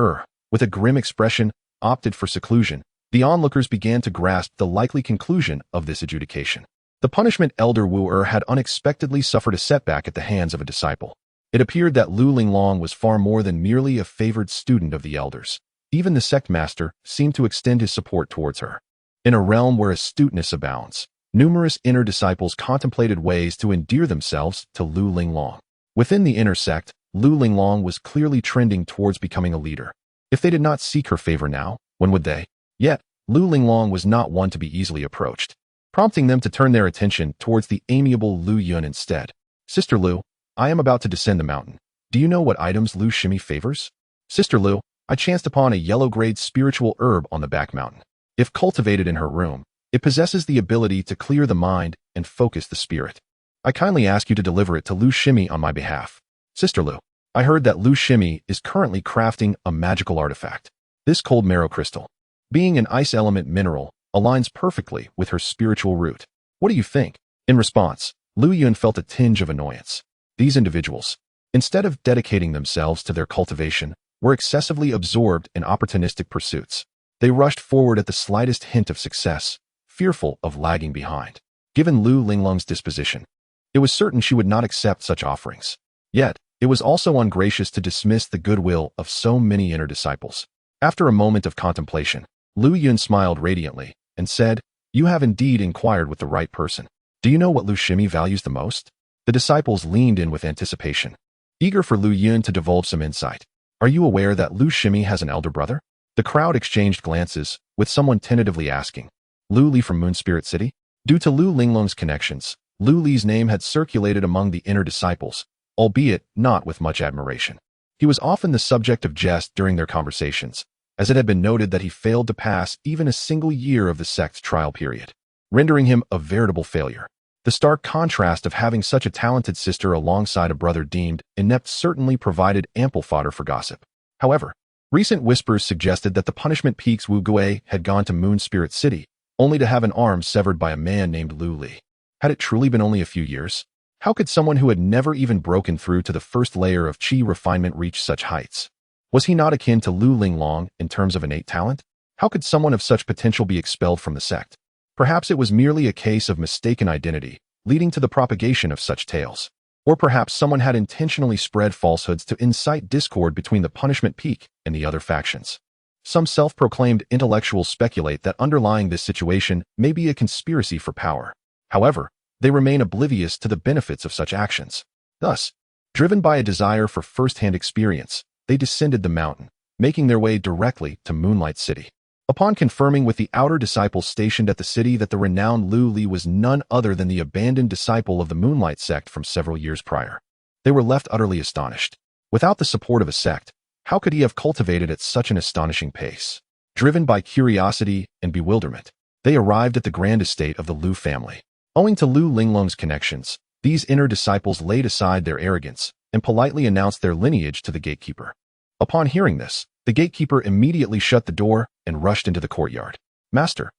with a grim expression, opted for seclusion, the onlookers began to grasp the likely conclusion of this adjudication. The punishment elder Wu had unexpectedly suffered a setback at the hands of a disciple. It appeared that Lu Linglong was far more than merely a favored student of the elders. Even the sect master seemed to extend his support towards her. In a realm where astuteness abounds, numerous inner disciples contemplated ways to endear themselves to Lu Linglong. Within the inner sect, Lu Linglong was clearly trending towards becoming a leader. If they did not seek her favor now, when would they? Yet, Lu Linglong was not one to be easily approached, prompting them to turn their attention towards the amiable Lu Yun instead. "Sister Lu, I am about to descend the mountain. Do you know what items Lu Shimi favors?" "Sister Lu, I chanced upon a yellow-grade spiritual herb on the back mountain. If cultivated in her room, it possesses the ability to clear the mind and focus the spirit. I kindly ask you to deliver it to Lu Shimi on my behalf." "Sister Lu, I heard that Lu Shimi is currently crafting a magical artifact. This cold marrow crystal, being an ice element mineral, aligns perfectly with her spiritual root. What do you think?" In response, Lu Yun felt a tinge of annoyance. These individuals, instead of dedicating themselves to their cultivation, were excessively absorbed in opportunistic pursuits. They rushed forward at the slightest hint of success, fearful of lagging behind. Given Lu Linglong's disposition, it was certain she would not accept such offerings. Yet, it was also ungracious to dismiss the goodwill of so many inner disciples. After a moment of contemplation, Lu Yun smiled radiantly and said, "You have indeed inquired with the right person. Do you know what Lu Shimi values the most?" The disciples leaned in with anticipation, eager for Lu Yun to divulge some insight. "Are you aware that Lu Shimi has an elder brother?" The crowd exchanged glances, with someone tentatively asking, "Lu Li from Moon Spirit City?" Due to Lu Linglong's connections, Lu Li's name had circulated among the inner disciples, albeit not with much admiration. He was often the subject of jest during their conversations, as it had been noted that he failed to pass even a single year of the sect's trial period, rendering him a veritable failure. The stark contrast of having such a talented sister alongside a brother deemed inept certainly provided ample fodder for gossip. However, recent whispers suggested that the punishment peaks Wu Gui had gone to Moon Spirit City, only to have an arm severed by a man named Lu Li. Had it truly been only a few years? How could someone who had never even broken through to the first layer of qi refinement reach such heights? Was he not akin to Lu Linglong in terms of innate talent? How could someone of such potential be expelled from the sect? Perhaps it was merely a case of mistaken identity, leading to the propagation of such tales. Or perhaps someone had intentionally spread falsehoods to incite discord between the punishment peak and the other factions. Some self-proclaimed intellectuals speculate that underlying this situation may be a conspiracy for power. However, they remain oblivious to the benefits of such actions. Thus, driven by a desire for first-hand experience, they descended the mountain, making their way directly to Moonlight City. Upon confirming with the outer disciples stationed at the city that the renowned Lu Li was none other than the abandoned disciple of the Moonlight sect from several years prior, they were left utterly astonished. Without the support of a sect, how could he have cultivated at such an astonishing pace? Driven by curiosity and bewilderment, they arrived at the grand estate of the Lu family. Owing to Lu Linglong's connections, these inner disciples laid aside their arrogance and politely announced their lineage to the gatekeeper. Upon hearing this, the gatekeeper immediately shut the door and rushed into the courtyard. Master,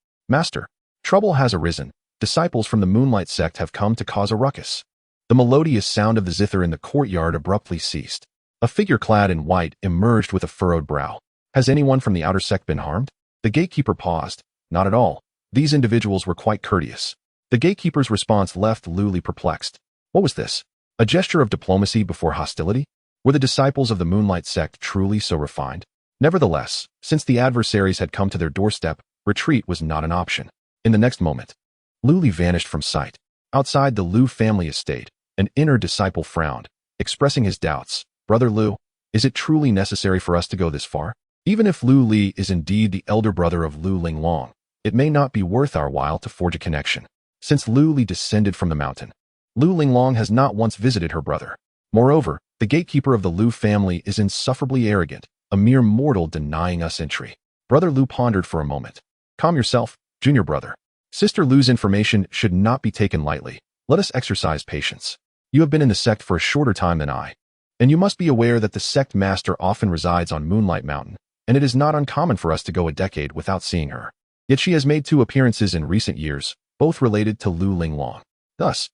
trouble has arisen. Disciples from the Moonlight sect have come to cause a ruckus." The melodious sound of the zither in the courtyard abruptly ceased. A figure clad in white emerged with a furrowed brow. "Has anyone from the outer sect been harmed?" The gatekeeper paused. "Not at all. These individuals were quite courteous. The gatekeeper's response left Lu Li perplexed. What was this? A gesture of diplomacy before hostility? Were the disciples of the Moonlight sect truly so refined? Nevertheless, since the adversaries had come to their doorstep, retreat was not an option. In the next moment, Lu Li vanished from sight. Outside the Lu family estate, an inner disciple frowned, expressing his doubts. Brother Lu, is it truly necessary for us to go this far? Even if Lu Li is indeed the elder brother of Lu Linglong, it may not be worth our while to forge a connection. Since Lu Li descended from the mountain, Lu Linglong has not once visited her brother. Moreover, the gatekeeper of the Lu family is insufferably arrogant, a mere mortal denying us entry. Brother Lu pondered for a moment. Calm yourself, junior brother. Sister Lu's information should not be taken lightly. Let us exercise patience. You have been in the sect for a shorter time than I, and you must be aware that the sect master often resides on Moonlight Mountain, and it is not uncommon for us to go a decade without seeing her. Yet she has made 2 appearances in recent years, both related to Lu Linglong. Thus,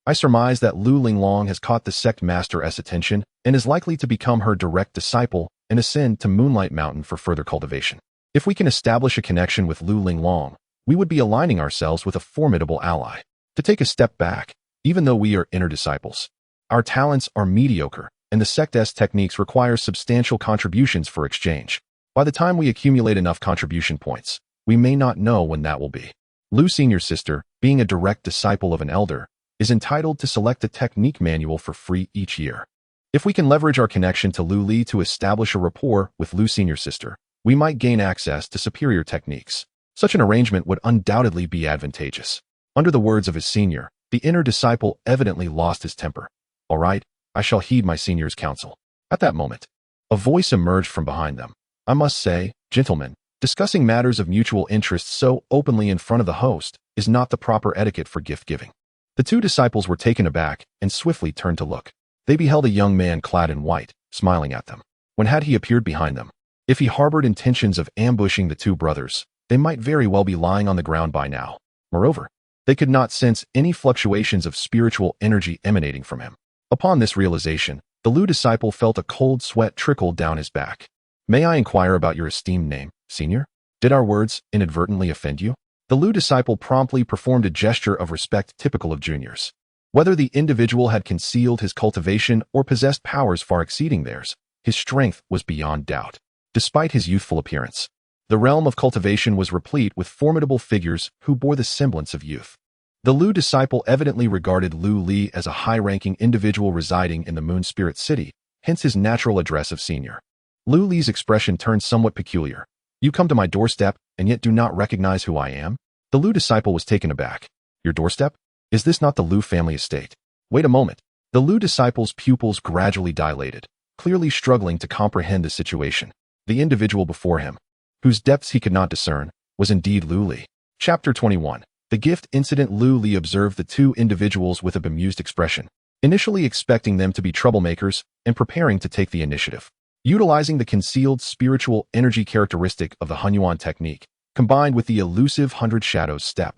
I surmise that Lu Linglong has caught the sect master's attention and is likely to become her direct disciple and ascend to Moonlight Mountain for further cultivation. If we can establish a connection with Lu Linglong, we would be aligning ourselves with a formidable ally. To take a step back, even though we are inner disciples, our talents are mediocre, and the sect's techniques require substantial contributions for exchange. By the time we accumulate enough contribution points, we may not know when that will be. Lu Senior Sister, being a direct disciple of an elder, is entitled to select a technique manual for free each year. If we can leverage our connection to Lu Li to establish a rapport with Lu Senior Sister, we might gain access to superior techniques. Such an arrangement would undoubtedly be advantageous. Under the words of his senior, the inner disciple evidently lost his temper. All right, I shall heed my senior's counsel. At that moment, a voice emerged from behind them. I must say, gentlemen, discussing matters of mutual interest so openly in front of the host is not the proper etiquette for gift-giving. The 2 disciples were taken aback and swiftly turned to look. They beheld a young man clad in white, smiling at them. When had he appeared behind them? If he harbored intentions of ambushing the 2 brothers, they might very well be lying on the ground by now. Moreover, they could not sense any fluctuations of spiritual energy emanating from him. Upon this realization, the Lu disciple felt a cold sweat trickle down his back. May I inquire about your esteemed name, senior? Did our words inadvertently offend you? The Lu disciple promptly performed a gesture of respect typical of juniors. Whether the individual had concealed his cultivation or possessed powers far exceeding theirs, his strength was beyond doubt. Despite his youthful appearance, the realm of cultivation was replete with formidable figures who bore the semblance of youth. The Lu disciple evidently regarded Lu Li as a high-ranking individual residing in the Moon Spirit City, hence his natural address of senior. Lu Li's expression turned somewhat peculiar. You come to my doorstep, and yet do not recognize who I am? The Lu disciple was taken aback. Your doorstep? Is this not the Lu family estate? Wait a moment. The Lu disciple's pupils gradually dilated, clearly struggling to comprehend the situation. The individual before him, whose depths he could not discern, was indeed Lu Li. Chapter 21. The gift incident. Lu Li observed the 2 individuals with a bemused expression, initially expecting them to be troublemakers and preparing to take the initiative. Utilizing the concealed spiritual energy characteristic of the Hunyuan technique, combined with the elusive 100 Shadows step,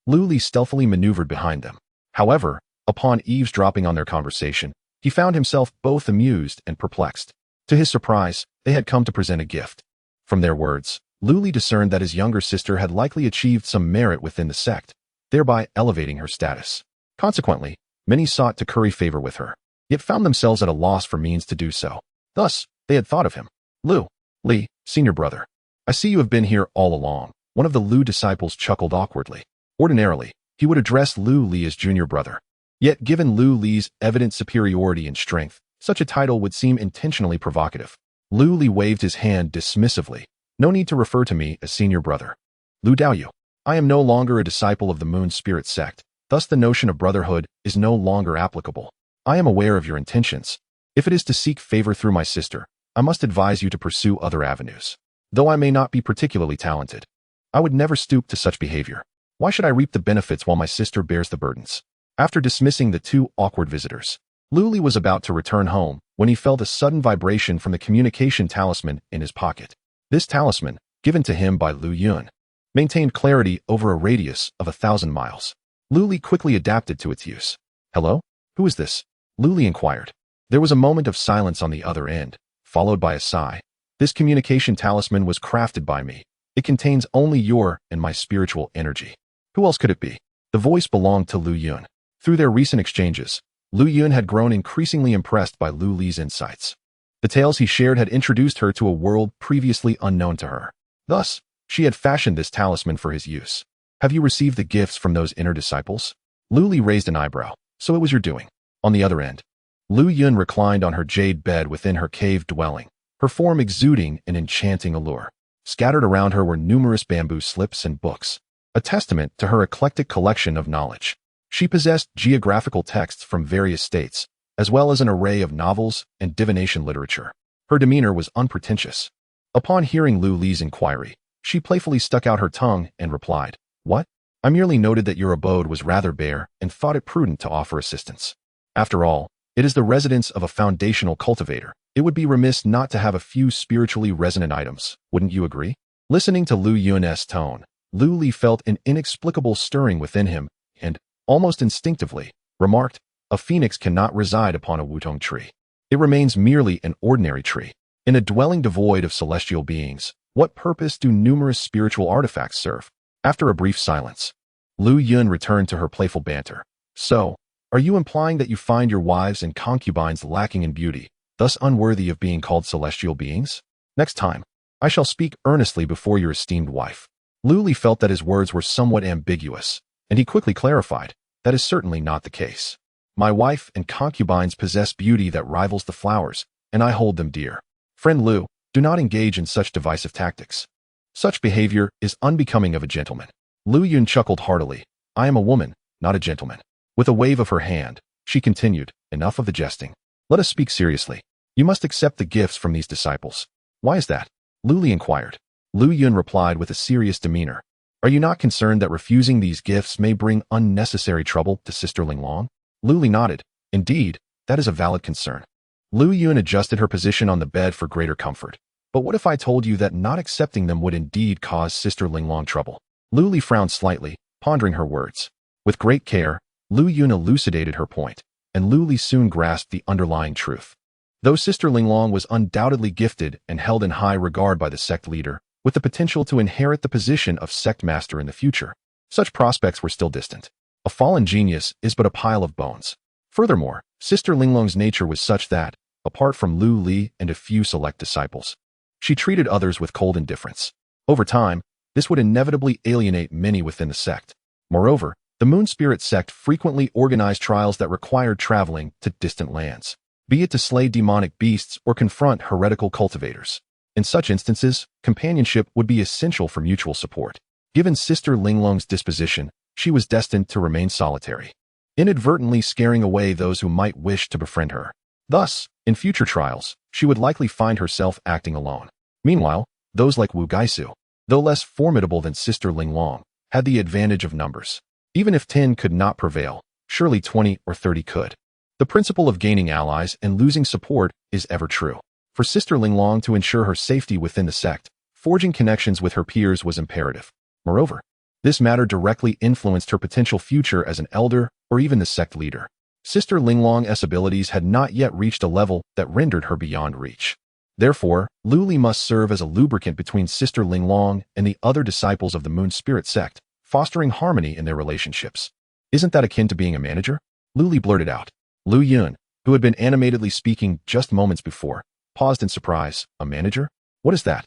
Lu Li stealthily maneuvered behind them. However, upon eavesdropping on their conversation, he found himself both amused and perplexed. To his surprise, they had come to present a gift. From their words, Lu Li discerned that his younger sister had likely achieved some merit within the sect, thereby elevating her status. Consequently, many sought to curry favor with her, yet found themselves at a loss for means to do so. Thus, they had thought of him. Lu Li, senior brother. I see you have been here all along. One of the Lu disciples chuckled awkwardly. Ordinarily, he would address Lu Li as junior brother. Yet given Lu Li's evident superiority in strength, such a title would seem intentionally provocative. Lu Li waved his hand dismissively. No need to refer to me as senior brother. Lu Daoyu. I am no longer a disciple of the Moon Spirit sect, thus the notion of brotherhood is no longer applicable. I am aware of your intentions. If it is to seek favor through my sister, I must advise you to pursue other avenues. Though I may not be particularly talented, I would never stoop to such behavior. Why should I reap the benefits while my sister bears the burdens? After dismissing the 2 awkward visitors, Lu Li was about to return home when he felt a sudden vibration from the communication talisman in his pocket. This talisman, given to him by Lu Yun, maintained clarity over a radius of 1,000 miles. Lu Li quickly adapted to its use. Hello? Who is this? Lu Li inquired. There was a moment of silence on the other end, followed by a sigh. This communication talisman was crafted by me. It contains only your and my spiritual energy. Who else could it be? The voice belonged to Lu Yun. Through their recent exchanges, Lu Yun had grown increasingly impressed by Lu Li's insights. The tales he shared had introduced her to a world previously unknown to her. Thus, she had fashioned this talisman for his use. Have you received the gifts from those inner disciples? Lu Li raised an eyebrow. So it was your doing. On the other end, Lu Yun reclined on her jade bed within her cave dwelling, her form exuding an enchanting allure. Scattered around her were numerous bamboo slips and books, a testament to her eclectic collection of knowledge. She possessed geographical texts from various states, as well as an array of novels and divination literature. Her demeanor was unpretentious. Upon hearing Lu Li's inquiry, she playfully stuck out her tongue and replied, "What? I merely noted that your abode was rather bare and thought it prudent to offer assistance. After all, it is the residence of a foundational cultivator. It would be remiss not to have a few spiritually resonant items, wouldn't you agree?" Listening to Lu Yun's tone, Lu Li felt an inexplicable stirring within him and, almost instinctively, remarked, "A phoenix cannot reside upon a wutong tree. It remains merely an ordinary tree. In a dwelling devoid of celestial beings, what purpose do numerous spiritual artifacts serve?" After a brief silence, Lu Yun returned to her playful banter. "So, are you implying that you find your wives and concubines lacking in beauty, thus unworthy of being called celestial beings? Next time, I shall speak earnestly before your esteemed wife." Lu Li felt that his words were somewhat ambiguous, and he quickly clarified, "That is certainly not the case. My wife and concubines possess beauty that rivals the flowers, and I hold them dear. Friend Lu, do not engage in such divisive tactics. Such behavior is unbecoming of a gentleman." Lu Yun chuckled heartily. "I am a woman, not a gentleman." With a wave of her hand, she continued, "Enough of the jesting. Let us speak seriously. You must accept the gifts from these disciples." "Why is that?" Lu Li inquired. Lu Yun replied with a serious demeanor. "Are you not concerned that refusing these gifts may bring unnecessary trouble to Sister Linglong?" Lu Li nodded. "Indeed, that is a valid concern." Lu Yun adjusted her position on the bed for greater comfort. "But what if I told you that not accepting them would indeed cause Sister Linglong trouble?" Lu Li frowned slightly, pondering her words. With great care, Lu Yun elucidated her point, and Lu Li soon grasped the underlying truth. Though Sister Linglong was undoubtedly gifted and held in high regard by the sect leader, with the potential to inherit the position of sect master in the future, such prospects were still distant. A fallen genius is but a pile of bones. Furthermore, Sister Linglong's nature was such that, apart from Lu Li and a few select disciples, she treated others with cold indifference. Over time, this would inevitably alienate many within the sect. Moreover, the Moon Spirit sect frequently organized trials that required traveling to distant lands, be it to slay demonic beasts or confront heretical cultivators. In such instances, companionship would be essential for mutual support. Given Sister Linglong's disposition, she was destined to remain solitary, inadvertently scaring away those who might wish to befriend her. Thus, in future trials, she would likely find herself acting alone. Meanwhile, those like Wu Gaisu, though less formidable than Sister Linglong, had the advantage of numbers. Even if 10 could not prevail, surely 20 or 30 could. The principle of gaining allies and losing support is ever true. For Sister Linglong to ensure her safety within the sect, forging connections with her peers was imperative. Moreover, this matter directly influenced her potential future as an elder or even the sect leader. Sister Linglong's abilities had not yet reached a level that rendered her beyond reach. Therefore, Lu Li must serve as a lubricant between Sister Linglong and the other disciples of the Moon Spirit sect, fostering harmony in their relationships. "Isn't that akin to being a manager?" Lu Li blurted out. Lu Yun, who had been animatedly speaking just moments before, paused in surprise. "A manager? What is that?"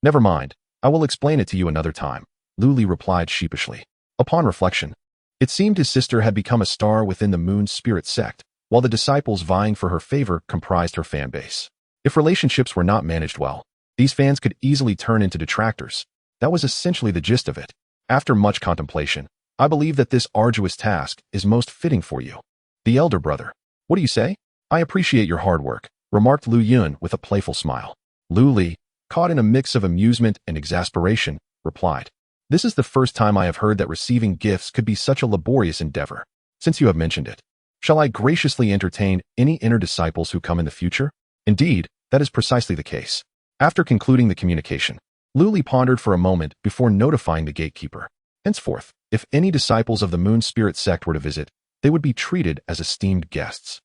Never mind. I will explain it to you another time," Lu Li replied sheepishly. Upon reflection, it seemed his sister had become a star within the Moon Spirit sect, while the disciples vying for her favor comprised her fan base. If relationships were not managed well, these fans could easily turn into detractors. That was essentially the gist of it. After much contemplation, I believe that this arduous task is most fitting for you. The elder brother. What do you say? I appreciate your hard work, remarked Lu Yun with a playful smile. Lu Li, caught in a mix of amusement and exasperation, replied, "This is the first time I have heard that receiving gifts could be such a laborious endeavor. Since you have mentioned it, shall I graciously entertain any inner disciples who come in the future?" Indeed, that is precisely the case. After concluding the communication, Lu Li pondered for a moment before notifying the gatekeeper. Henceforth, if any disciples of the Moon Spirit sect were to visit, they would be treated as esteemed guests.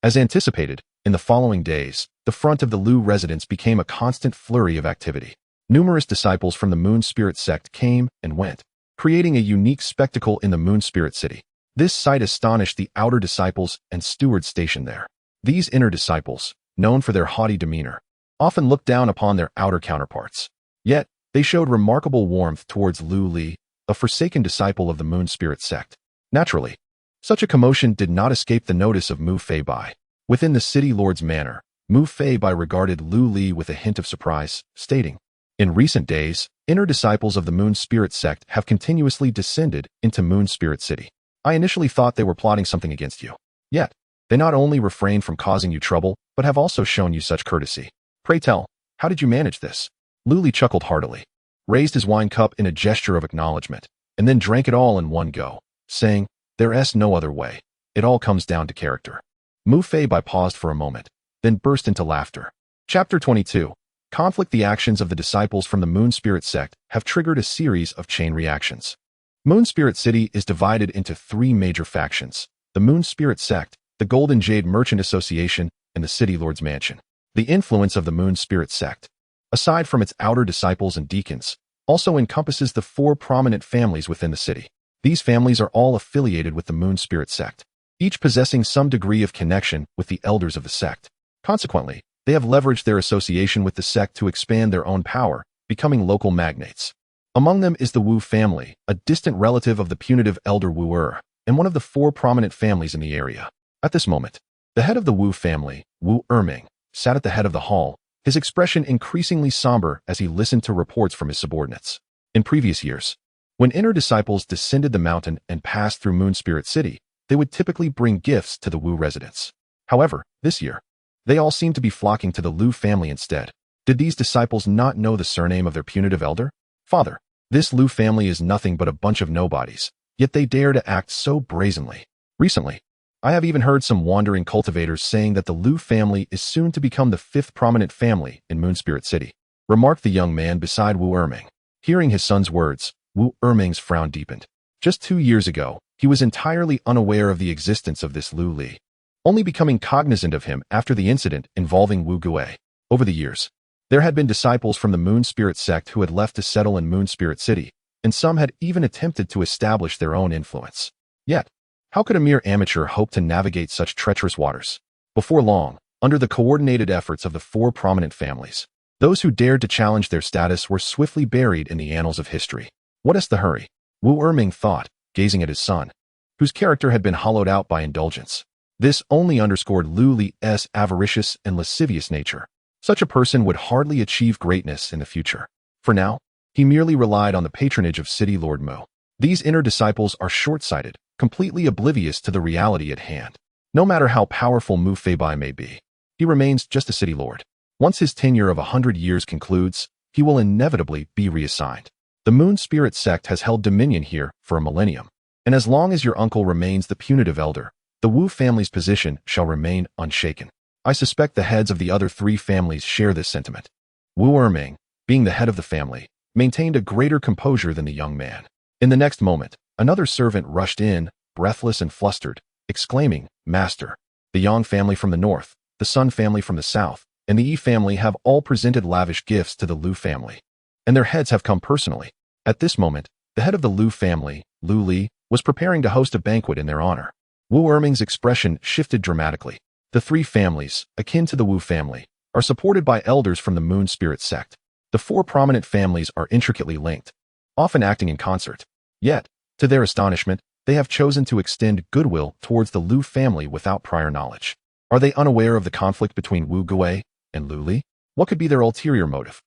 As anticipated, in the following days, the front of the Lu residence became a constant flurry of activity. Numerous disciples from the Moon Spirit sect came and went, creating a unique spectacle in the Moon Spirit City. This sight astonished the outer disciples and stewards stationed there. These inner disciples, known for their haughty demeanor, often looked down upon their outer counterparts. Yet, they showed remarkable warmth towards Lu Li, a forsaken disciple of the Moon Spirit sect. Naturally, such a commotion did not escape the notice of Mu Fei Bai. Within the city lord's manor, Mu Fei Bai regarded Lu Li with a hint of surprise, stating, "In recent days, inner disciples of the Moon Spirit sect have continuously descended into Moon Spirit City. I initially thought they were plotting something against you. Yet, they not only refrained from causing you trouble, but have also shown you such courtesy. Pray tell, how did you manage this?" Lu Li chuckled heartily, raised his wine cup in a gesture of acknowledgement, and then drank it all in one go, saying, "There's no other way. It all comes down to character." Mu Fei Bai paused for a moment, then burst into laughter. Chapter 22. Conflict. The actions of the disciples from the Moon Spirit sect have triggered a series of chain reactions. Moon Spirit City is divided into three major factions: the Moon Spirit sect, the Golden Jade Merchant Association, and the City Lord's Mansion. The influence of the Moon Spirit sect, aside from its outer disciples and deacons, also encompasses the four prominent families within the city. These families are all affiliated with the Moon Spirit sect, each possessing some degree of connection with the elders of the sect. Consequently, they have leveraged their association with the sect to expand their own power, becoming local magnates. Among them is the Wu family, a distant relative of the punitive elder Wu Er, and one of the four prominent families in the area. At this moment, the head of the Wu family, Wu Erming, sat at the head of the hall, his expression increasingly somber as he listened to reports from his subordinates. In previous years, when inner disciples descended the mountain and passed through Moon Spirit City, they would typically bring gifts to the Wu residents. However, this year, they all seemed to be flocking to the Lu family instead. Did these disciples not know the surname of their punitive elder? "Father, this Lu family is nothing but a bunch of nobodies, yet they dare to act so brazenly. Recently, I have even heard some wandering cultivators saying that the Lu family is soon to become the fifth prominent family in Moon Spirit City," remarked the young man beside Wu Erming. Hearing his son's words, Wu Erming's frown deepened. Just 2 years ago, he was entirely unaware of the existence of this Lu Li, only becoming cognizant of him after the incident involving Wu Gui. Over the years, there had been disciples from the Moon Spirit sect who had left to settle in Moon Spirit City, and some had even attempted to establish their own influence. Yet, how could a mere amateur hope to navigate such treacherous waters? Before long, under the coordinated efforts of the four prominent families, those who dared to challenge their status were swiftly buried in the annals of history. What is the hurry? Wu Erming thought, gazing at his son, whose character had been hollowed out by indulgence. This only underscored Lu Li's avaricious and lascivious nature. Such a person would hardly achieve greatness in the future. For now, he merely relied on the patronage of City Lord Mu. These inner disciples are short-sighted, completely oblivious to the reality at hand. No matter how powerful Mu Fei Bai may be, he remains just a city lord. Once his tenure of 100 years concludes, he will inevitably be reassigned. The Moon Spirit sect has held dominion here for a millennium, and as long as your uncle remains the punitive elder, the Wu family's position shall remain unshaken. I suspect the heads of the other three families share this sentiment. Wu Erming, being the head of the family, maintained a greater composure than the young man. In the next moment, another servant rushed in, breathless and flustered, exclaiming, "Master, the Yang family from the north, the Sun family from the south, and the Yi family have all presented lavish gifts to the Lu family, and their heads have come personally." At this moment, the head of the Lu family, Lu Li, was preparing to host a banquet in their honor. Wu Erming's expression shifted dramatically. The three families, akin to the Wu family, are supported by elders from the Moon Spirit sect. The four prominent families are intricately linked, often acting in concert. Yet, to their astonishment, they have chosen to extend goodwill towards the Lu family without prior knowledge. Are they unaware of the conflict between Wu Gui and Lu Li? What could be their ulterior motive?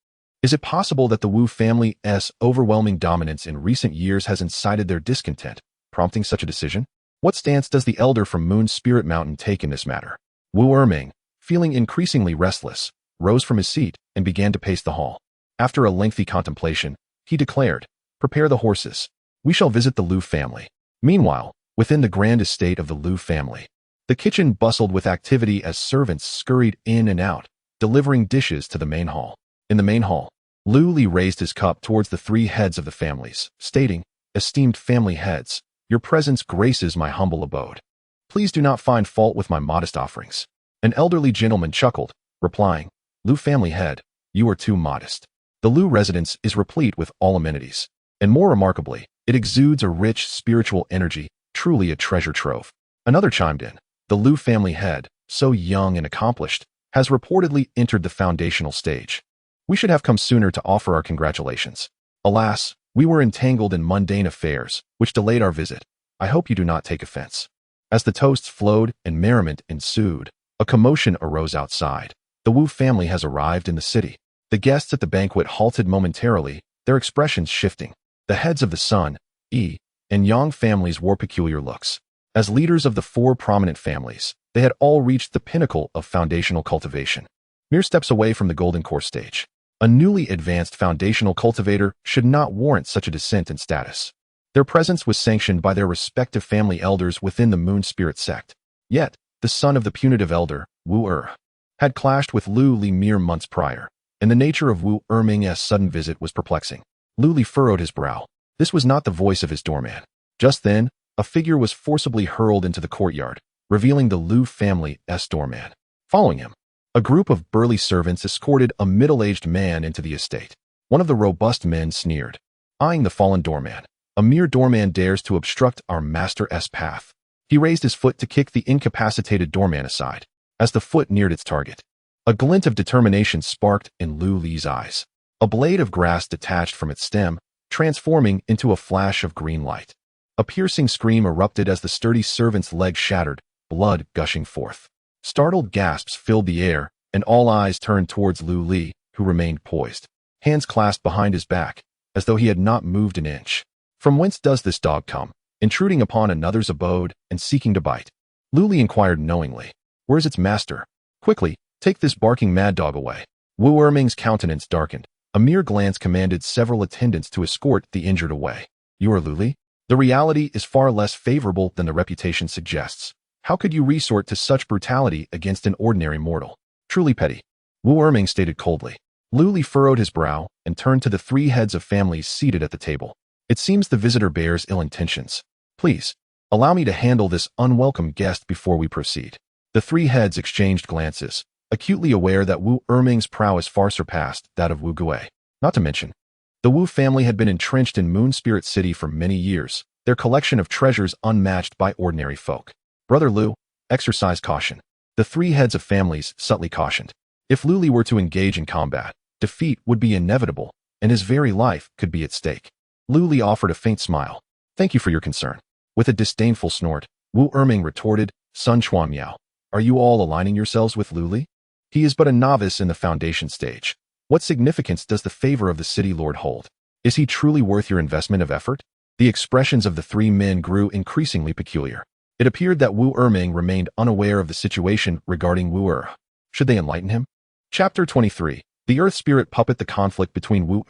Is it possible that the Wu family's overwhelming dominance in recent years has incited their discontent, prompting such a decision? What stance does the elder from Moon Spirit Mountain take in this matter? Wu Erming, feeling increasingly restless, rose from his seat and began to pace the hall. After a lengthy contemplation, he declared, "Prepare the horses. We shall visit the Lu family." Meanwhile, within the grand estate of the Lu family, the kitchen bustled with activity as servants scurried in and out, delivering dishes to the main hall. In the main hall, Lu Li raised his cup towards the three heads of the families, stating, "Esteemed family heads, your presence graces my humble abode. Please do not find fault with my modest offerings." An elderly gentleman chuckled, replying, "Lu family head, you are too modest. The Lu residence is replete with all amenities, and more remarkably, It exudes a rich spiritual energy, truly a treasure trove. Another chimed in. The Liu family head, so young and accomplished, has reportedly entered the foundational stage. We should have come sooner to offer our congratulations. Alas, we were entangled in mundane affairs, which delayed our visit. I hope you do not take offense. As the toasts flowed and merriment ensued, a commotion arose outside. The Wu family has arrived in the city. The guests at the banquet halted momentarily, their expressions shifting. The heads of the Sun, Yi, and Yang families wore peculiar looks. As leaders of the four prominent families, they had all reached the pinnacle of foundational cultivation. Mere steps away from the golden core stage. A newly advanced foundational cultivator should not warrant such a descent in status. Their presence was sanctioned by their respective family elders within the Moon Spirit sect. Yet, the son of the punitive elder, Wu had clashed with Lu Li mere months prior, and the nature of Wu Erming's sudden visit was perplexing. Lu Li furrowed his brow. This was not the voice of his doorman. Just then, a figure was forcibly hurled into the courtyard, revealing the Liu family's doorman. Following him, a group of burly servants escorted a middle-aged man into the estate. One of the robust men sneered, eyeing the fallen doorman. A mere doorman dares to obstruct our master's path. He raised his foot to kick the incapacitated doorman aside. As the foot neared its target, a glint of determination sparked in Lu Li's eyes. A blade of grass detached from its stem, transforming into a flash of green light. A piercing scream erupted as the sturdy servant's leg shattered, blood gushing forth. Startled gasps filled the air, and all eyes turned towards Lu Li, who remained poised, hands clasped behind his back, as though he had not moved an inch. From whence does this dog come, intruding upon another's abode and seeking to bite? Lu Li inquired knowingly. Where's its master? Quickly, take this barking mad dog away. Wu Erming's countenance darkened. A mere glance commanded several attendants to escort the injured away. You are Lu Li? The reality is far less favorable than the reputation suggests. How could you resort to such brutality against an ordinary mortal? Truly petty. Wu Erming stated coldly. Lu Li furrowed his brow and turned to the three heads of families seated at the table. It seems the visitor bears ill intentions. Please, allow me to handle this unwelcome guest before we proceed. The three heads exchanged glances, acutely aware that Wu Erming's prowess far surpassed that of Wu Gui. Not to mention, the Wu family had been entrenched in Moon Spirit City for many years, their collection of treasures unmatched by ordinary folk. Brother Lu, exercise caution. The three heads of families subtly cautioned. If Lu Li were to engage in combat, defeat would be inevitable, and his very life could be at stake. Lu Li offered a faint smile. Thank you for your concern. With a disdainful snort, Wu Erming retorted, Sun Chuan Miao, are you all aligning yourselves with Lu Li? He is but a novice in the foundation stage. What significance does the favor of the city lord hold? Is he truly worth your investment of effort? The expressions of the three men grew increasingly peculiar. It appeared that Wu Erming remained unaware of the situation regarding Wu Should they enlighten him? Chapter 23. The Earth Spirit puppet. The conflict between Wu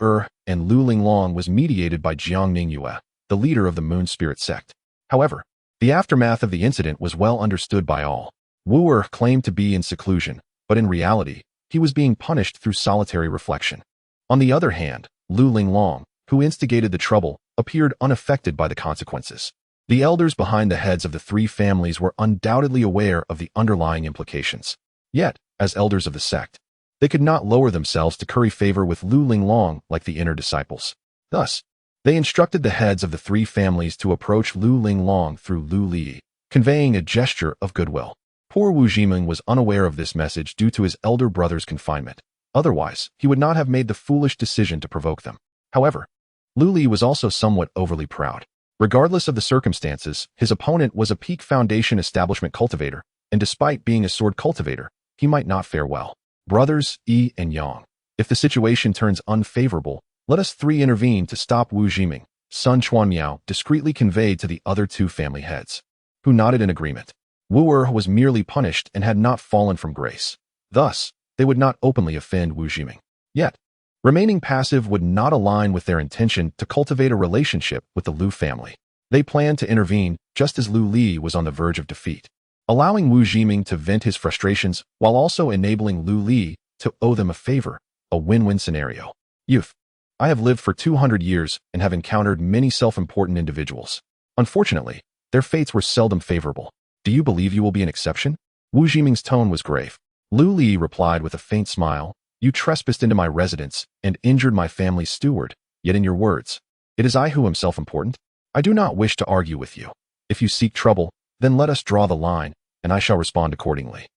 and Lu Linglong was mediated by Jiang Ningyue, the leader of the Moon Spirit sect. However, the aftermath of the incident was well understood by all. Wu claimed to be in seclusion, but in reality, he was being punished through solitary reflection. On the other hand, Lu Linglong, who instigated the trouble, appeared unaffected by the consequences. The elders behind the heads of the three families were undoubtedly aware of the underlying implications. Yet, as elders of the sect, they could not lower themselves to curry favor with Lu Linglong like the inner disciples. Thus, they instructed the heads of the three families to approach Lu Linglong through Lu Li, conveying a gesture of goodwill. Poor Wu Jiming was unaware of this message due to his elder brother's confinement. Otherwise, he would not have made the foolish decision to provoke them. However, Lu Li was also somewhat overly proud. Regardless of the circumstances, his opponent was a peak foundation establishment cultivator, and despite being a sword cultivator, he might not fare well. Brothers, Yi and Yang, if the situation turns unfavorable, let us three intervene to stop Wu Jiming, Sun Chuan Miao discreetly conveyed to the other two family heads, who nodded in agreement. Wu was merely punished and had not fallen from grace. Thus, they would not openly offend Wu Jiming. Yet, remaining passive would not align with their intention to cultivate a relationship with the Lu family. They planned to intervene just as Lu Li was on the verge of defeat, allowing Wu Jiming to vent his frustrations while also enabling Lu Li to owe them a favor, a win-win scenario. Youth. I have lived for 200 years and have encountered many self-important individuals. Unfortunately, their fates were seldom favorable. Do you believe you will be an exception? Wu Jiming's tone was grave. Lu Li replied with a faint smile, You trespassed into my residence and injured my family's steward, yet in your words, it is I who am self-important. I do not wish to argue with you. If you seek trouble, then let us draw the line, and I shall respond accordingly.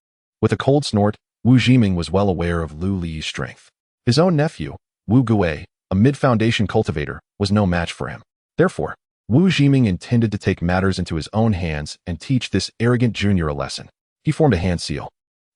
With a cold snort, Wu Jiming was well aware of Lu Li's strength. His own nephew, Wu Gui, a mid-foundation cultivator, was no match for him. Therefore, Wu Jiming intended to take matters into his own hands and teach this arrogant junior a lesson. He formed a hand seal,